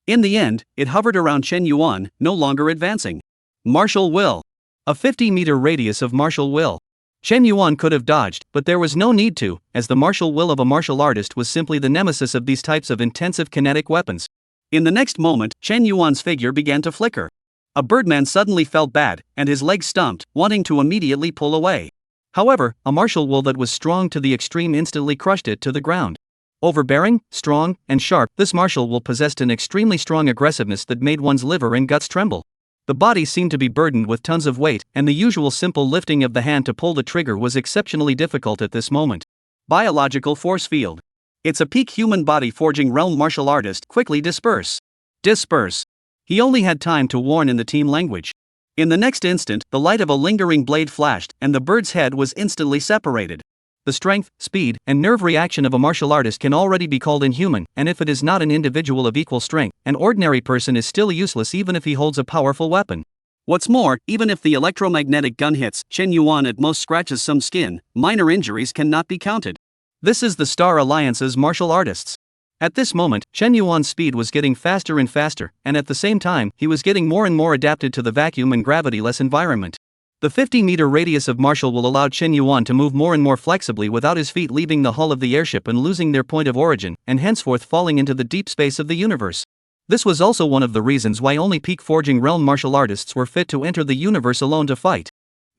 In the end, it hovered around Chen Yuan, no longer advancing. Martial Will. A 50-meter radius of martial will. Chen Yuan could have dodged, but there was no need to, as the martial will of a martial artist was simply the nemesis of these types of intensive kinetic weapons. In the next moment, Chen Yuan's figure began to flicker. A Birdman suddenly felt bad, and his legs stumped, wanting to immediately pull away. However, a martial will that was strong to the extreme instantly crushed it to the ground. Overbearing, strong, and sharp, this martial will possessed an extremely strong aggressiveness that made one's liver and guts tremble. The body seemed to be burdened with tons of weight, and the usual simple lifting of the hand to pull the trigger was exceptionally difficult at this moment. Biological Force Field. It's a peak human body forging realm martial artist. Quickly disperse. Disperse. He only had time to warn in the team language. In the next instant, the light of a lingering blade flashed, and the bird's head was instantly separated. The strength, speed, and nerve reaction of a martial artist can already be called inhuman, and if it is not an individual of equal strength, an ordinary person is still useless even if he holds a powerful weapon. What's more, even if the electromagnetic gun hits, Chen Yuan at most scratches some skin, minor injuries cannot be counted. This is the Star Alliance's martial artists. At this moment, Chen Yuan's speed was getting faster and faster, and at the same time, he was getting more and more adapted to the vacuum and gravity-less environment. The 50-meter radius of martial will allow Chen Yuan to move more and more flexibly without his feet leaving the hull of the airship and losing their point of origin, and henceforth falling into the deep space of the universe. This was also one of the reasons why only peak forging realm martial artists were fit to enter the universe alone to fight.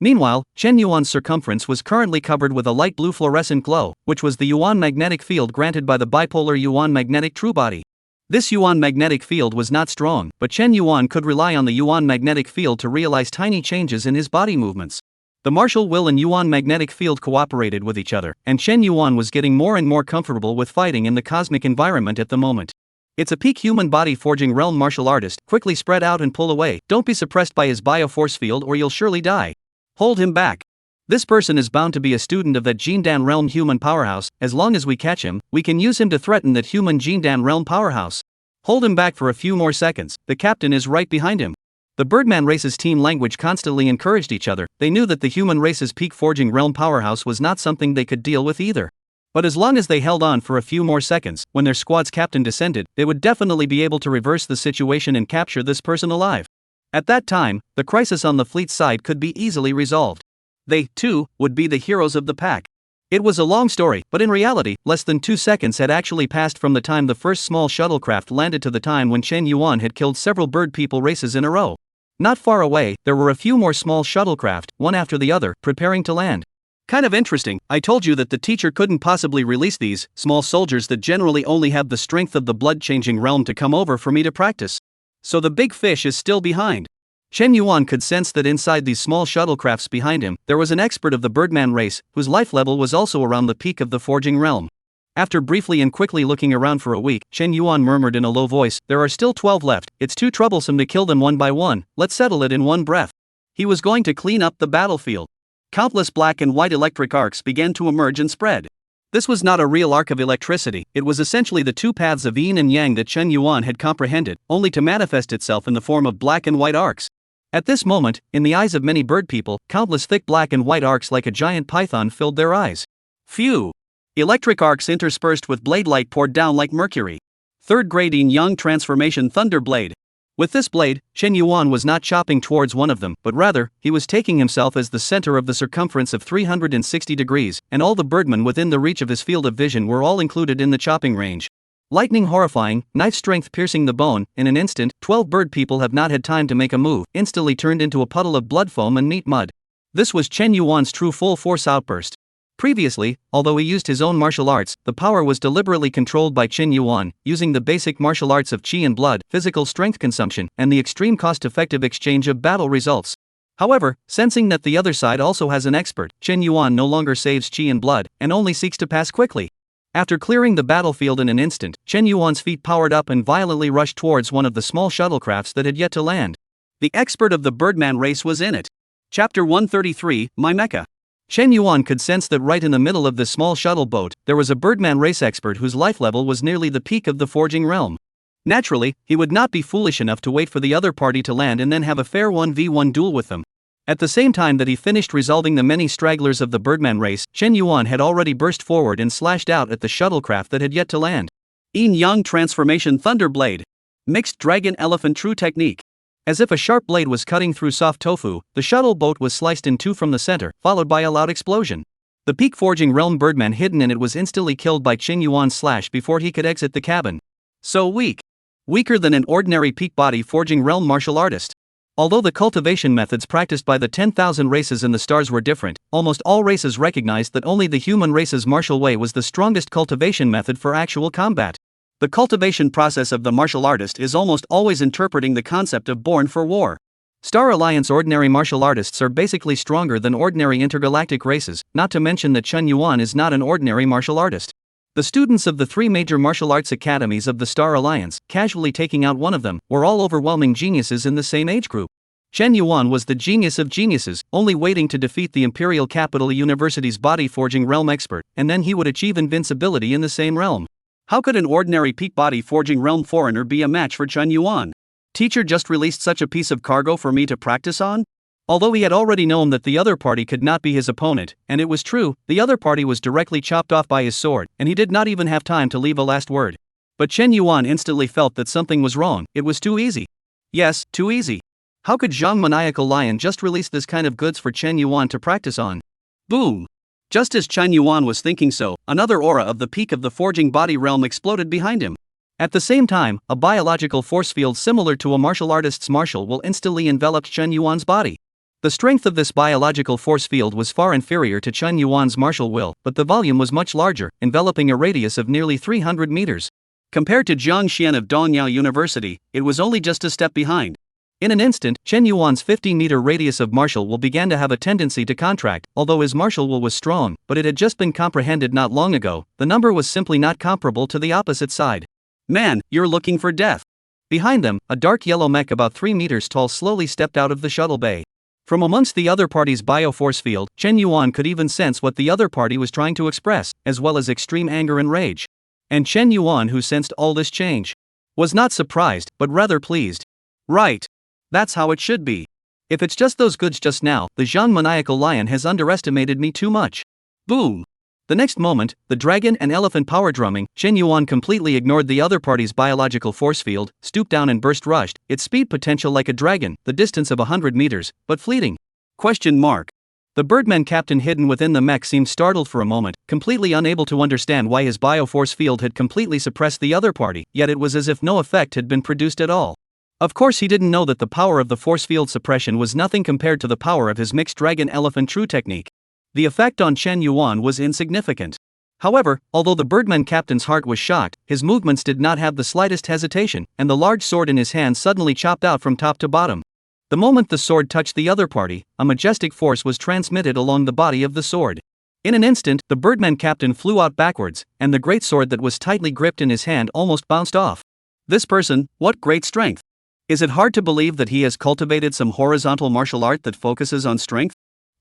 Meanwhile, Chen Yuan's circumference was currently covered with a light blue fluorescent glow, which was the Yuan magnetic field granted by the bipolar Yuan magnetic true body. This Yuan magnetic field was not strong, but Chen Yuan could rely on the Yuan magnetic field to realize tiny changes in his body movements. The martial will and Yuan magnetic field cooperated with each other, and Chen Yuan was getting more and more comfortable with fighting in the cosmic environment at the moment. It's a peak human body forging realm martial artist. Quickly spread out and pull away. Don't be suppressed by his bioforce field or you'll surely die. Hold him back. This person is bound to be a student of that Jindan realm human powerhouse. As long as we catch him, we can use him to threaten that human Jindan realm powerhouse. Hold him back for a few more seconds. The captain is right behind him. The Birdman race's team language constantly encouraged each other. They knew that the human race's peak forging realm powerhouse was not something they could deal with either. But as long as they held on for a few more seconds, when their squad's captain descended, they would definitely be able to reverse the situation and capture this person alive. At that time, the crisis on the fleet's side could be easily resolved. They, too, would be the heroes of the pack. It was a long story, but in reality, less than 2 seconds had actually passed from the time the first small shuttlecraft landed to the time when Chen Yuan had killed several bird people races in a row. Not far away, there were a few more small shuttlecraft, one after the other, preparing to land. Kind of interesting. I told you that the teacher couldn't possibly release these small soldiers that generally only have the strength of the blood-changing realm to come over for me to practice. So the big fish is still behind. Chen Yuan could sense that inside these small shuttlecrafts behind him, there was an expert of the Birdman race, whose life level was also around the peak of the forging realm. After briefly and quickly looking around for a week, Chen Yuan murmured in a low voice, "There are still 12 left, it's too troublesome to kill them one by one, let's settle it in one breath." He was going to clean up the battlefield. Countless black and white electric arcs began to emerge and spread. This was not a real arc of electricity, it was essentially the two paths of yin and yang that Chen Yuan had comprehended, only to manifest itself in the form of black and white arcs. At this moment, in the eyes of many bird people, countless thick black and white arcs like a giant python filled their eyes. Phew! Electric arcs interspersed with blade light poured down like mercury. Third grade yin-yang transformation thunder blade. With this blade, Chen Yuan was not chopping towards one of them, but rather, he was taking himself as the center of the circumference of 360 degrees, and all the birdmen within the reach of his field of vision were all included in the chopping range. Lightning horrifying, knife strength piercing the bone, in an instant, 12 bird people have not had time to make a move, instantly turned into a puddle of blood foam and neat mud. This was Chen Yuan's true full-force outburst. Previously, although he used his own martial arts, the power was deliberately controlled by Chen Yuan, using the basic martial arts of qi and blood, physical strength consumption, and the extreme cost-effective exchange of battle results. However, sensing that the other side also has an expert, Chen Yuan no longer saves qi and blood, and only seeks to pass quickly. After clearing the battlefield in an instant, Chen Yuan's feet powered up and violently rushed towards one of the small shuttlecrafts that had yet to land. The expert of the Birdman race was in it. Chapter 133, My Mecha. Chen Yuan could sense that right in the middle of this small shuttle boat, there was a Birdman race expert whose life level was nearly the peak of the forging realm. Naturally, he would not be foolish enough to wait for the other party to land and then have a fair 1v1 duel with them. At the same time that he finished resolving the many stragglers of the Birdman race, Chen Yuan had already burst forward and slashed out at the shuttlecraft that had yet to land. Yin-yang transformation thunder blade. Mixed dragon elephant true technique. As if a sharp blade was cutting through soft tofu, the shuttle boat was sliced in two from the center, followed by a loud explosion. The peak forging realm birdman hidden in it was instantly killed by Chen Yuan's slash before he could exit the cabin. So weak. Weaker than an ordinary peak body forging realm martial artist. Although the cultivation methods practiced by the 10,000 races in the stars were different, almost all races recognized that only the human race's martial way was the strongest cultivation method for actual combat. The cultivation process of the martial artist is almost always interpreting the concept of born for war. Star Alliance ordinary martial artists are basically stronger than ordinary intergalactic races, not to mention that Chen Yuan is not an ordinary martial artist. The students of the three major martial arts academies of the Star Alliance, casually taking out one of them, were all overwhelming geniuses in the same age group. Chen Yuan was the genius of geniuses, only waiting to defeat the Imperial Capital University's body forging realm expert, and then he would achieve invincibility in the same realm. How could an ordinary peak body forging realm foreigner be a match for Chen Yuan? Teacher just released such a piece of cargo for me to practice on? Although he had already known that the other party could not be his opponent, and it was true, the other party was directly chopped off by his sword, and he did not even have time to leave a last word. But Chen Yuan instantly felt that something was wrong, it was too easy. Yes, too easy. How could Zhang Maniacal Lion just release this kind of goods for Chen Yuan to practice on? Boom! Just as Chen Yuan was thinking so, another aura of the peak of the forging body realm exploded behind him. At the same time, a biological force field similar to a martial artist's martial will instantly envelop Chen Yuan's body. The strength of this biological force field was far inferior to Chen Yuan's martial will, but the volume was much larger, enveloping a radius of nearly 300 meters. Compared to Jiang Xian of Dongyao University, it was only just a step behind. In an instant, Chen Yuan's 50-meter radius of martial will began to have a tendency to contract, although his martial will was strong, but it had just been comprehended not long ago, the number was simply not comparable to the opposite side. Man, you're looking for death. Behind them, a dark yellow mech about 3 meters tall slowly stepped out of the shuttle bay. From amongst the other party's bioforce field, Chen Yuan could even sense what the other party was trying to express, as well as extreme anger and rage. And Chen Yuan, who sensed all this change, was not surprised, but rather pleased. Right. That's how it should be. If it's just those goods just now, the Zhang Maniacal Lion has underestimated me too much. Boom! The next moment, the dragon and elephant power drumming, Chen Yuan completely ignored the other party's biological force field, stooped down and burst rushed, its speed potential like a dragon, the distance of 100 meters, but fleeting. Question mark. The Birdman captain hidden within the mech seemed startled for a moment, completely unable to understand why his bioforce field had completely suppressed the other party, yet it was as if no effect had been produced at all. Of course he didn't know that the power of the force field suppression was nothing compared to the power of his mixed dragon elephant true technique. The effect on Chen Yuan was insignificant. However, although the Birdman captain's heart was shocked, his movements did not have the slightest hesitation, and the large sword in his hand suddenly chopped out from top to bottom. The moment the sword touched the other party, a majestic force was transmitted along the body of the sword. In an instant, the Birdman captain flew out backwards, and the great sword that was tightly gripped in his hand almost bounced off. This person, what great strength! Is it hard to believe that he has cultivated some horizontal martial art that focuses on strength?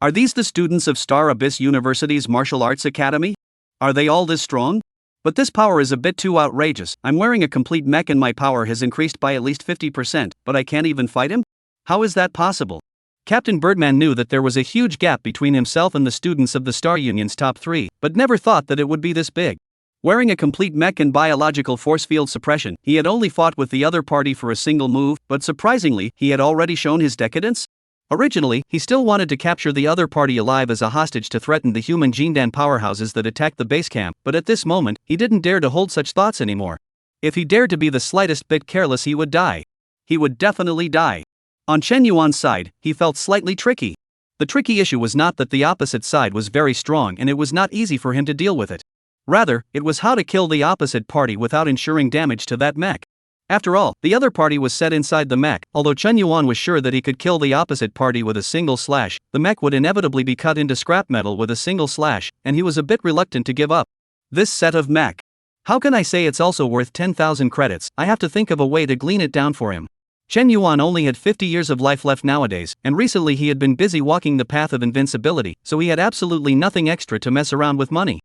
Are these the students of Star Abyss University's Martial Arts Academy? Are they all this strong? But this power is a bit too outrageous. I'm wearing a complete mech and my power has increased by at least 50%, but I can't even fight him? How is that possible? Captain Birdman knew that there was a huge gap between himself and the students of the Star Union's top 3, but never thought that it would be this big. Wearing a complete mech and biological force field suppression, he had only fought with the other party for a single move, but surprisingly, he had already shown his decadence? Originally, he still wanted to capture the other party alive as a hostage to threaten the human Jindan powerhouses that attacked the base camp, but at this moment, he didn't dare to hold such thoughts anymore. If he dared to be the slightest bit careless, he would die. He would definitely die. On Chen Yuan's side, he felt slightly tricky. The tricky issue was not that the opposite side was very strong and it was not easy for him to deal with it. Rather, it was how to kill the opposite party without ensuring damage to that mech. After all, the other party was set inside the mech. Although Chen Yuan was sure that he could kill the opposite party with a single slash, the mech would inevitably be cut into scrap metal with a single slash, and he was a bit reluctant to give up. This set of mech. How can I say it's also worth 10,000 credits? I have to think of a way to glean it down for him. Chen Yuan only had 50 years of life left nowadays, and recently he had been busy walking the path of invincibility, so he had absolutely nothing extra to mess around with money.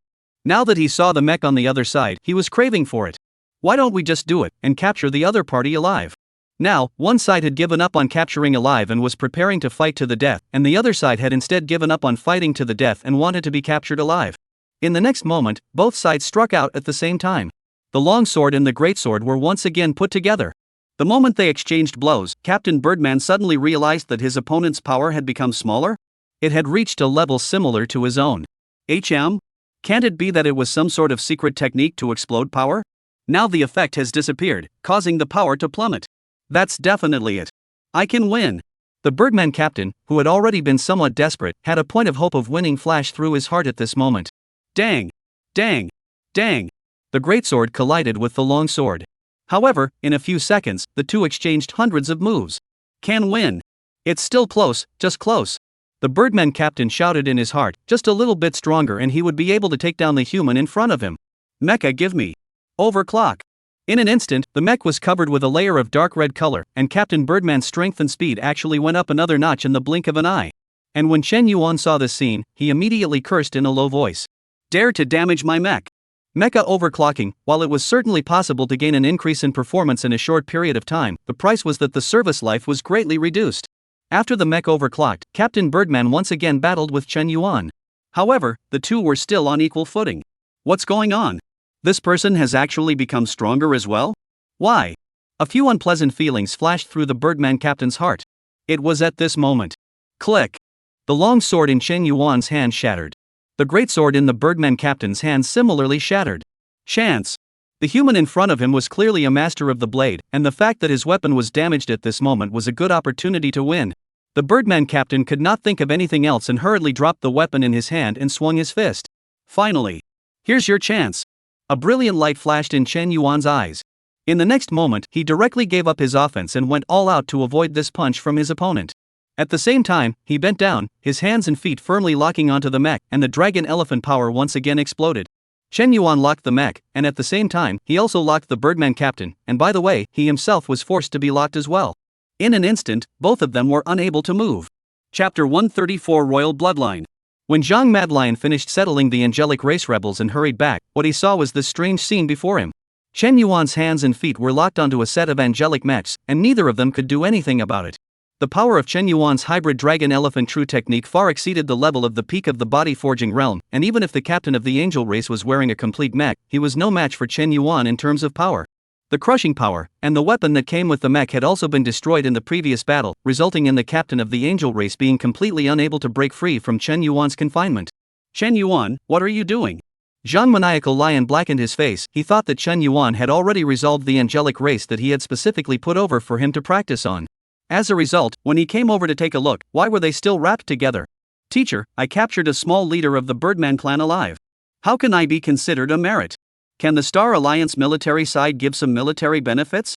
Now that he saw the mech on the other side, he was craving for it. Why don't we just do it, and capture the other party alive? Now, one side had given up on capturing alive and was preparing to fight to the death, and the other side had instead given up on fighting to the death and wanted to be captured alive. In the next moment, both sides struck out at the same time. The long sword and the great sword were once again put together. The moment they exchanged blows, Captain Birdman suddenly realized that his opponent's power had become smaller. It had reached a level similar to his own. Can't it be that it was some sort of secret technique to explode power? Now the effect has disappeared, causing the power to plummet. That's definitely it. I can win. The Birdman captain, who had already been somewhat desperate, had a point of hope of winning flash through his heart at this moment. Dang! Dang! Dang! The great sword collided with the long sword. However, in a few seconds, the two exchanged hundreds of moves. Can win. It's still close, just close. The Birdman captain shouted in his heart, just a little bit stronger and he would be able to take down the human in front of him. Mecha, give me. Overclock. In an instant, the mech was covered with a layer of dark red color, and Captain Birdman's strength and speed actually went up another notch in the blink of an eye. And when Chen Yuan saw this scene, he immediately cursed in a low voice. Dare to damage my mech. Mecha overclocking. While it was certainly possible to gain an increase in performance in a short period of time, the price was that the service life was greatly reduced. After the mech overclocked, Captain Birdman once again battled with Chen Yuan. However, the two were still on equal footing. What's going on? This person has actually become stronger as well? Why? A few unpleasant feelings flashed through the Birdman captain's heart. It was at this moment. Click! The long sword in Chen Yuan's hand shattered. The great sword in the Birdman captain's hand similarly shattered. Chance! The human in front of him was clearly a master of the blade, and the fact that his weapon was damaged at this moment was a good opportunity to win. The Birdman captain could not think of anything else and hurriedly dropped the weapon in his hand and swung his fist. Finally! Here's your chance! A brilliant light flashed in Chen Yuan's eyes. In the next moment, he directly gave up his offense and went all out to avoid this punch from his opponent. At the same time, he bent down, his hands and feet firmly locking onto the mech, and the dragon elephant power once again exploded. Chen Yuan locked the mech, and at the same time, he also locked the Birdman captain, and by the way, he himself was forced to be locked as well. In an instant, both of them were unable to move. Chapter 134 Royal Bloodline. When Zhang Madlion finished settling the angelic race rebels and hurried back, what he saw was this strange scene before him. Chen Yuan's hands and feet were locked onto a set of angelic mechs, and neither of them could do anything about it. The power of Chen Yuan's hybrid dragon elephant true technique far exceeded the level of the peak of the body forging realm, and even if the captain of the angel race was wearing a complete mech, he was no match for Chen Yuan in terms of power. The crushing power, and the weapon that came with the mech had also been destroyed in the previous battle, resulting in the captain of the angel race being completely unable to break free from Chen Yuan's confinement. Chen Yuan, what are you doing? Zhang Maniacal Lion blackened his face. He thought that Chen Yuan had already resolved the angelic race that he had specifically put over for him to practice on. As a result, when he came over to take a look, why were they still wrapped together? Teacher, I captured a small leader of the Birdman clan alive. How can I be considered a merit? Can the Star Alliance military side give some military benefits?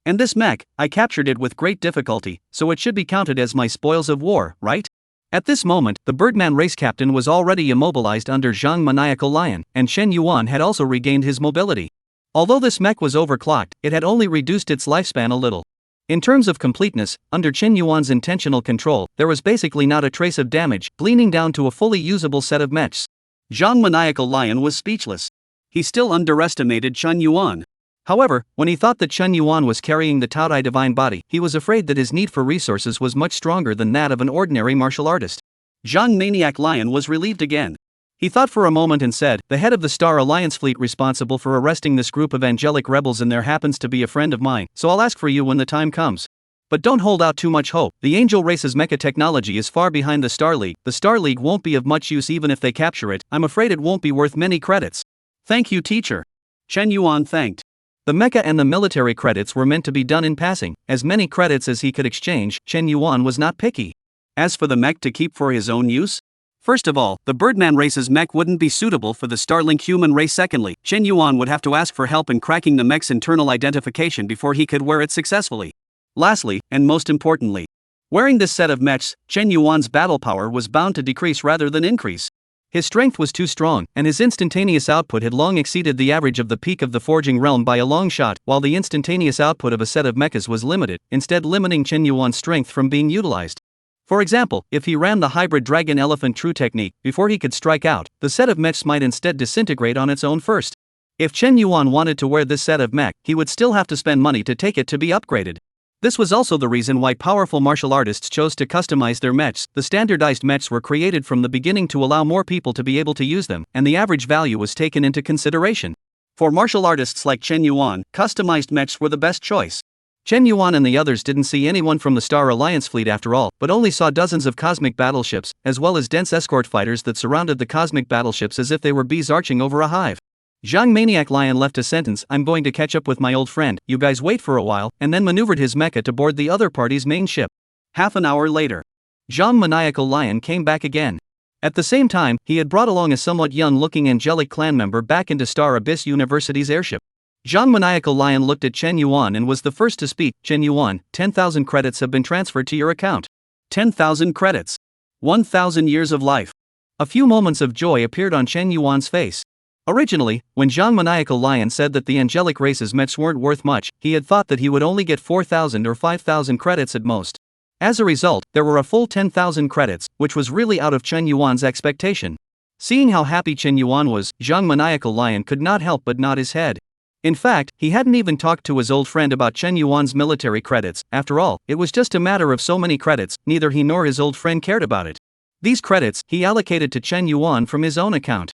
And this mech, I captured it with great difficulty, so it should be counted as my spoils of war, right? At this moment, the Birdman race captain was already immobilized under Zhang Maniacal Lion, and Chen Yuan had also regained his mobility. Although this mech was overclocked, it had only reduced its lifespan a little. In terms of completeness, under Chen Yuan's intentional control, there was basically not a trace of damage, bleeding down to a fully usable set of mechs. Zhang Maniacal Lion was speechless. He still underestimated Chen Yuan. However, when he thought that Chen Yuan was carrying the Taodai divine body, he was afraid that his need for resources was much stronger than that of an ordinary martial artist. Zhang Maniac Lion was relieved again. He thought for a moment and said, the head of the Star Alliance fleet responsible for arresting this group of angelic rebels and there happens to be a friend of mine, so I'll ask for you when the time comes. But don't hold out too much hope. The angel race's mecha technology is far behind the Star League. The Star League won't be of much use even if they capture it. I'm afraid it won't be worth many credits. Thank you, teacher. Chen Yuan thanked. The mecha and the military credits were meant to be done in passing. As many credits as he could exchange, Chen Yuan was not picky. As for the mech to keep for his own use, first of all, the Birdman race's mech wouldn't be suitable for the Starlink human race. Secondly, Chen Yuan would have to ask for help in cracking the mech's internal identification before he could wear it successfully. Lastly, and most importantly, wearing this set of mechs, Chen Yuan's battle power was bound to decrease rather than increase. His strength was too strong, and his instantaneous output had long exceeded the average of the peak of the forging realm by a long shot, while the instantaneous output of a set of mechas was limited, instead limiting Chen Yuan's strength from being utilized. For example, if he ran the hybrid dragon-elephant true technique before he could strike out, the set of mechs might instead disintegrate on its own first. If Chen Yuan wanted to wear this set of mech, he would still have to spend money to take it to be upgraded. This was also the reason why powerful martial artists chose to customize their mechs. The standardized mechs were created from the beginning to allow more people to be able to use them, and the average value was taken into consideration. For martial artists like Chen Yuan, customized mechs were the best choice. Chen Yuan and the others didn't see anyone from the Star Alliance fleet after all, but only saw dozens of cosmic battleships, as well as dense escort fighters that surrounded the cosmic battleships as if they were bees arching over a hive. Zhang Maniac Lion left a sentence, I'm going to catch up with my old friend, you guys wait for a while, and then maneuvered his mecha to board the other party's main ship. Half an hour later, Zhang Maniacal Lion came back again. At the same time, he had brought along a somewhat young-looking angelic clan member back into Star Abyss University's airship. Zhang Maniacal Lion looked at Chen Yuan and was the first to speak. Chen Yuan, 10,000 credits have been transferred to your account. 10,000 credits. 1,000 years of life. A few moments of joy appeared on Chen Yuan's face. Originally, when Zhang Maniacal Lion said that the angelic race's mechs weren't worth much, he had thought that he would only get 4,000 or 5,000 credits at most. As a result, there were a full 10,000 credits, which was really out of Chen Yuan's expectation. Seeing how happy Chen Yuan was, Zhang Maniacal Lion could not help but nod his head. In fact, he hadn't even talked to his old friend about Chen Yuan's military credits. After all, it was just a matter of so many credits, neither he nor his old friend cared about it. These credits, he allocated to Chen Yuan from his own account.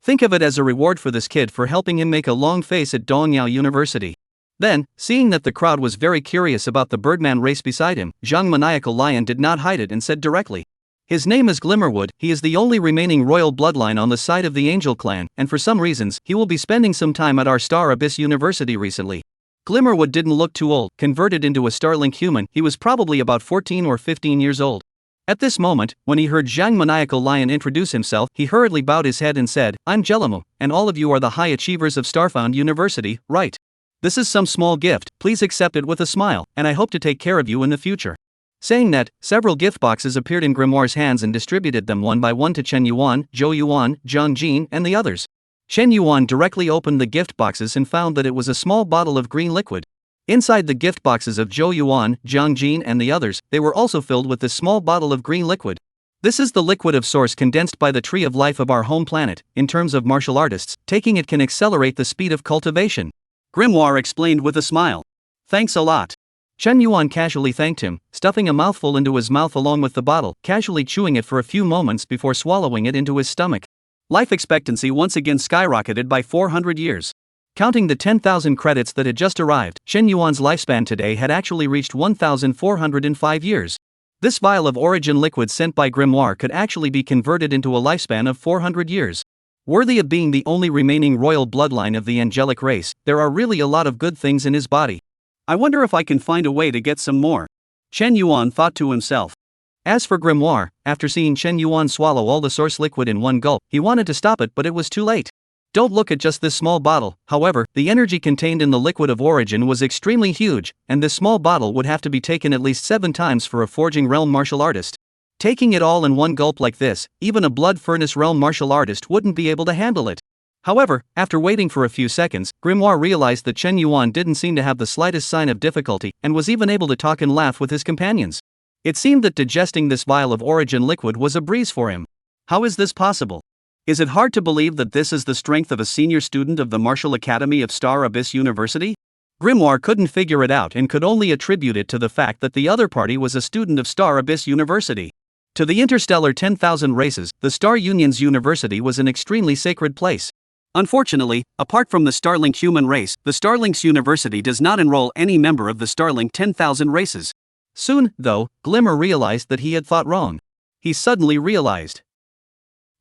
Think of it as a reward for this kid for helping him make a long face at Dongyao University. Then, seeing that the crowd was very curious about the Birdman race beside him, Zhang Maniacal Lion did not hide it and said directly. His name is Glimmerwood, he is the only remaining royal bloodline on the side of the Angel clan, and for some reasons, he will be spending some time at our Star Abyss University recently. Glimmerwood didn't look too old. Converted into a Starlink human, he was probably about 14 or 15 years old. At this moment, when he heard Zhang Maniacal Lion introduce himself, he hurriedly bowed his head and said, I'm Jelamu, and all of you are the high achievers of Starfound University, right? This is some small gift, please accept it with a smile, and I hope to take care of you in the future. Saying that, several gift boxes appeared in Grimoire's hands and distributed them one by one to Chen Yuan, Zhou Yuan, Zhang Jin, and the others. Chen Yuan directly opened the gift boxes and found that it was a small bottle of green liquid. Inside the gift boxes of Zhou Yuan, Zhang Jin, and the others, they were also filled with this small bottle of green liquid. This is the liquid of source condensed by the tree of life of our home planet. In terms of martial artists, taking it can accelerate the speed of cultivation. Grimoire explained with a smile. Thanks a lot. Chen Yuan casually thanked him, stuffing a mouthful into his mouth along with the bottle, casually chewing it for a few moments before swallowing it into his stomach. Life expectancy once again skyrocketed by 400 years. Counting the 10,000 credits that had just arrived, Chen Yuan's lifespan today had actually reached 1,405 years. This vial of origin liquid sent by Grimoire could actually be converted into a lifespan of 400 years. Worthy of being the only remaining royal bloodline of the angelic race, there are really a lot of good things in his body. I wonder if I can find a way to get some more. Chen Yuan thought to himself. As for Grimoire, after seeing Chen Yuan swallow all the source liquid in one gulp, he wanted to stop it, but it was too late. Don't look at just this small bottle, however, the energy contained in the liquid of origin was extremely huge, and this small bottle would have to be taken at least 7 times for a Forging Realm martial artist. Taking it all in one gulp like this, even a Blood Furnace Realm martial artist wouldn't be able to handle it. However, after waiting for a few seconds, Grimoire realized that Chen Yuan didn't seem to have the slightest sign of difficulty, and was even able to talk and laugh with his companions. It seemed that digesting this vial of origin liquid was a breeze for him. How is this possible? Is it hard to believe that this is the strength of a senior student of the Martial Academy of Star Abyss University? Grimoire couldn't figure it out and could only attribute it to the fact that the other party was a student of Star Abyss University. To the interstellar 10,000 races, the Star Union's university was an extremely sacred place. Unfortunately, apart from the Starlink human race, the Starlink's university does not enroll any member of the Starlink 10,000 races. Soon, though, Glimmer realized that he had thought wrong. He suddenly realized.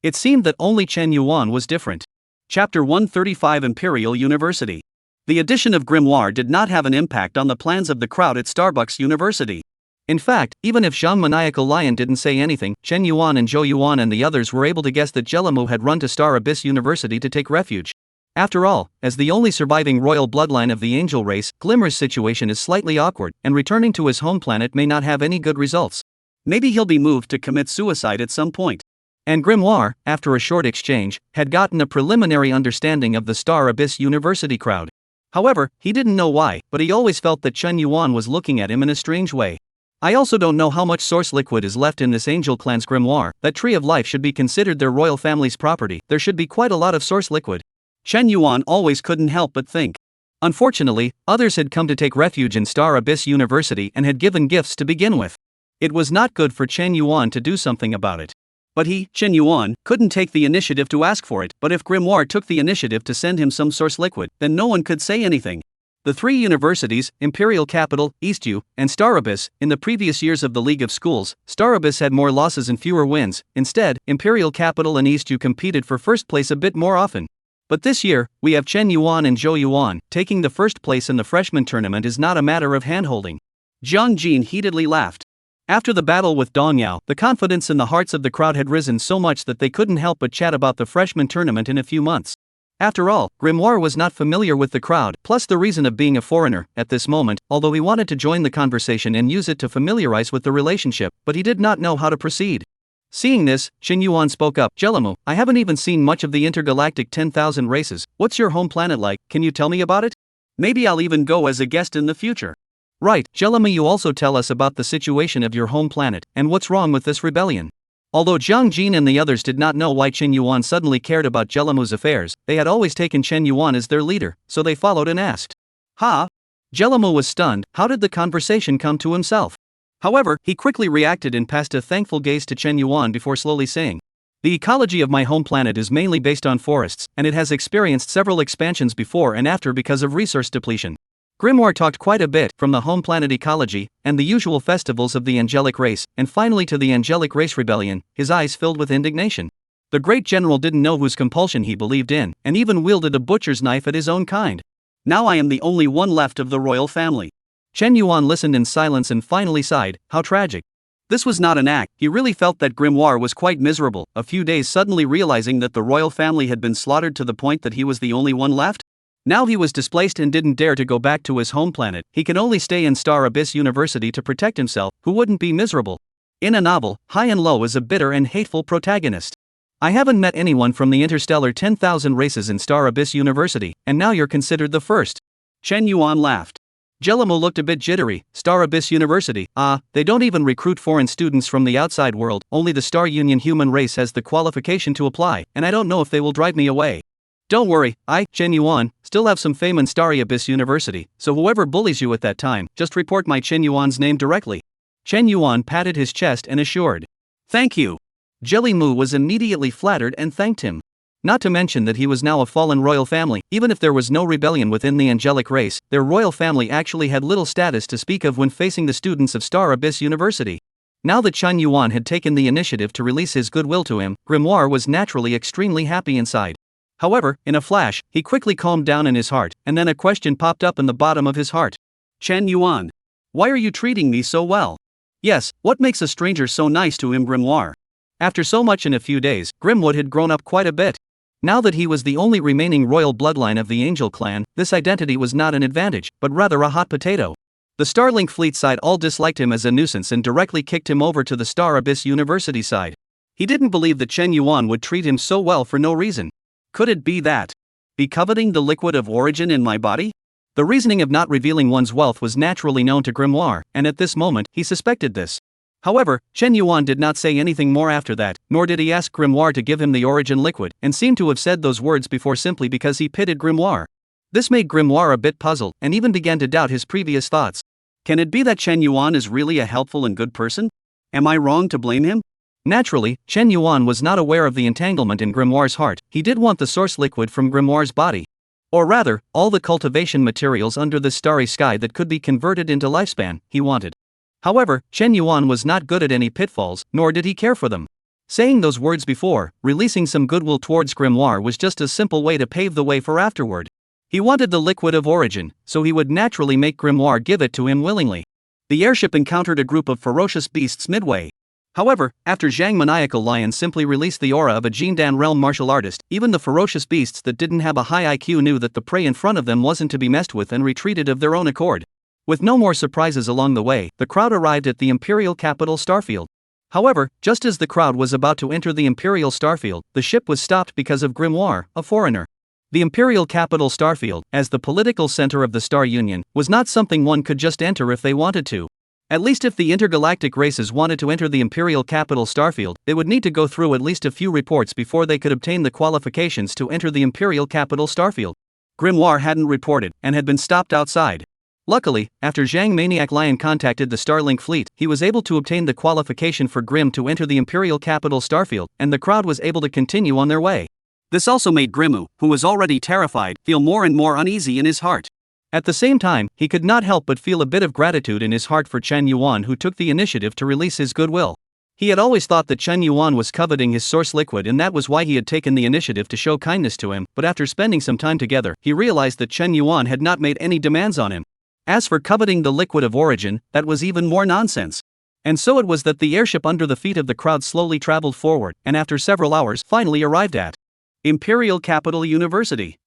It seemed that only Chen Yuan was different. Chapter 135 Imperial University. The addition of Grimoire did not have an impact on the plans of the crowd at Starbucks University. In fact, even if Zhang Maniacal Lion didn't say anything, Chen Yuan and Zhou Yuan and the others were able to guess that Jelimu had run to Star Abyss University to take refuge. After all, as the only surviving royal bloodline of the angel race, Glimmer's situation is slightly awkward, and returning to his home planet may not have any good results. Maybe he'll be moved to commit suicide at some point. And Grimoire, after a short exchange, had gotten a preliminary understanding of the Star Abyss University crowd. However, he didn't know why, but he always felt that Chen Yuan was looking at him in a strange way. I also don't know how much source liquid is left in this angel clan's grimoire. That tree of life should be considered their royal family's property. There should be quite a lot of source liquid. Chen Yuan always couldn't help but think. Unfortunately, others had come to take refuge in Star Abyss University and had given gifts to begin with. It was not good for Chen Yuan to do something about it. But he, Chen Yuan, couldn't take the initiative to ask for it, but if Grimoire took the initiative to send him some source liquid, then no one could say anything. The 3 universities, Imperial Capital, Eastview, and Star Abyss, in the previous years of the League of Schools, Star Abyss had more losses and fewer wins. Instead, Imperial Capital and Eastview competed for first place a bit more often. But this year, we have Chen Yuan and Zhou Yuan. Taking the first place in the freshman tournament is not a matter of handholding. Jiang Jin heatedly laughed. After the battle with Dong Yao, the confidence in the hearts of the crowd had risen so much that they couldn't help but chat about the freshman tournament in a few months. After all, Grimoire was not familiar with the crowd, plus the reason of being a foreigner, at this moment, although he wanted to join the conversation and use it to familiarize with the relationship, but he did not know how to proceed. Seeing this, Chen Yuan spoke up. Jelimu, I haven't even seen much of the intergalactic 10,000 races. What's your home planet like? Can you tell me about it? Maybe I'll even go as a guest in the future. Right, Jelimu, you also tell us about the situation of your home planet, and what's wrong with this rebellion. Although Jiang Jin and the others did not know why Chen Yuan suddenly cared about Jelimu's affairs, they had always taken Chen Yuan as their leader, so they followed and asked. Ha? Jelimu was stunned. How did the conversation come to himself? However, he quickly reacted and passed a thankful gaze to Chen Yuan before slowly saying, the ecology of my home planet is mainly based on forests, and it has experienced several expansions before and after because of resource depletion. Grimoire talked quite a bit, from the home planet ecology, and the usual festivals of the angelic race, and finally to the angelic race rebellion. His eyes filled with indignation. The great general didn't know whose compulsion he believed in, and even wielded a butcher's knife at his own kind. Now I am the only one left of the royal family. Chen Yuan listened in silence and finally sighed. How tragic. This was not an act. He really felt that Grimoire was quite miserable, a few days suddenly realizing that the royal family had been slaughtered to the point that he was the only one left. Now he was displaced and didn't dare to go back to his home planet. He can only stay in Star Abyss University to protect himself. Who wouldn't be miserable? In a novel, High and Low is a bitter and hateful protagonist. I haven't met anyone from the interstellar 10,000 races in Star Abyss University, and now you're considered the first. Chen Yuan laughed. Jelimu looked a bit jittery. Star Abyss University, they don't even recruit foreign students from the outside world, only the Star Union human race has the qualification to apply, and I don't know if they will drive me away. Don't worry, I, Chen Yuan, still have some fame in Star Abyss University, so whoever bullies you at that time, just report my Chen Yuan's name directly. Chen Yuan patted his chest and assured. Thank you. Jelimu was immediately flattered and thanked him. Not to mention that he was now a fallen royal family. Even if there was no rebellion within the angelic race, their royal family actually had little status to speak of when facing the students of Star Abyss University. Now that Chen Yuan had taken the initiative to release his goodwill to him, Grimoire was naturally extremely happy inside. However, in a flash, he quickly calmed down in his heart, and then a question popped up in the bottom of his heart. Chen Yuan. Why are you treating me so well? Yes, what makes a stranger so nice to him, Grimoire? After so much in a few days, Grimwood had grown up quite a bit. Now that he was the only remaining royal bloodline of the Angel clan, this identity was not an advantage, but rather a hot potato. The Starlink fleet side all disliked him as a nuisance and directly kicked him over to the Star Abyss University side. He didn't believe that Chen Yuan would treat him so well for no reason. Could it be that? Be coveting the liquid of origin in my body? The reasoning of not revealing one's wealth was naturally known to Grimoire, and at this moment, he suspected this. However, Chen Yuan did not say anything more after that, nor did he ask Grimoire to give him the origin liquid, and seemed to have said those words before simply because he pitied Grimoire. This made Grimoire a bit puzzled, and even began to doubt his previous thoughts. Can it be that Chen Yuan is really a helpful and good person? Am I wrong to blame him? Naturally, Chen Yuan was not aware of the entanglement in Grimoire's heart. He did want the source liquid from Grimoire's body. Or rather, all the cultivation materials under the starry sky that could be converted into lifespan, he wanted. However, Chen Yuan was not good at any pitfalls, nor did he care for them. Saying those words before, releasing some goodwill towards Grimoire was just a simple way to pave the way for afterward. He wanted the liquid of origin, so he would naturally make Grimoire give it to him willingly. The airship encountered a group of ferocious beasts midway. However, after Zhang Maniacal Lion simply released the aura of a Jindan realm martial artist, even the ferocious beasts that didn't have a high IQ knew that the prey in front of them wasn't to be messed with and retreated of their own accord. With no more surprises along the way, the crowd arrived at the Imperial capital Starfield. However, just as the crowd was about to enter the Imperial Starfield, the ship was stopped because of Grimoire, a foreigner. The Imperial capital Starfield, as the political center of the Star Union, was not something one could just enter if they wanted to. At least if the intergalactic races wanted to enter the Imperial capital Starfield, they would need to go through at least a few reports before they could obtain the qualifications to enter the Imperial capital Starfield. Grimoire hadn't reported, and had been stopped outside. Luckily, after Zhang Maniac Lion contacted the Starlink fleet, he was able to obtain the qualification for Grim to enter the Imperial capital Starfield, and the crowd was able to continue on their way. This also made Grimu, who was already terrified, feel more and more uneasy in his heart. At the same time, he could not help but feel a bit of gratitude in his heart for Chen Yuan, who took the initiative to release his goodwill. He had always thought that Chen Yuan was coveting his source liquid, and that was why he had taken the initiative to show kindness to him, but after spending some time together, he realized that Chen Yuan had not made any demands on him. As for coveting the liquid of origin, that was even more nonsense. And so it was that the airship under the feet of the crowd slowly traveled forward, and after several hours finally arrived at Imperial Capital University.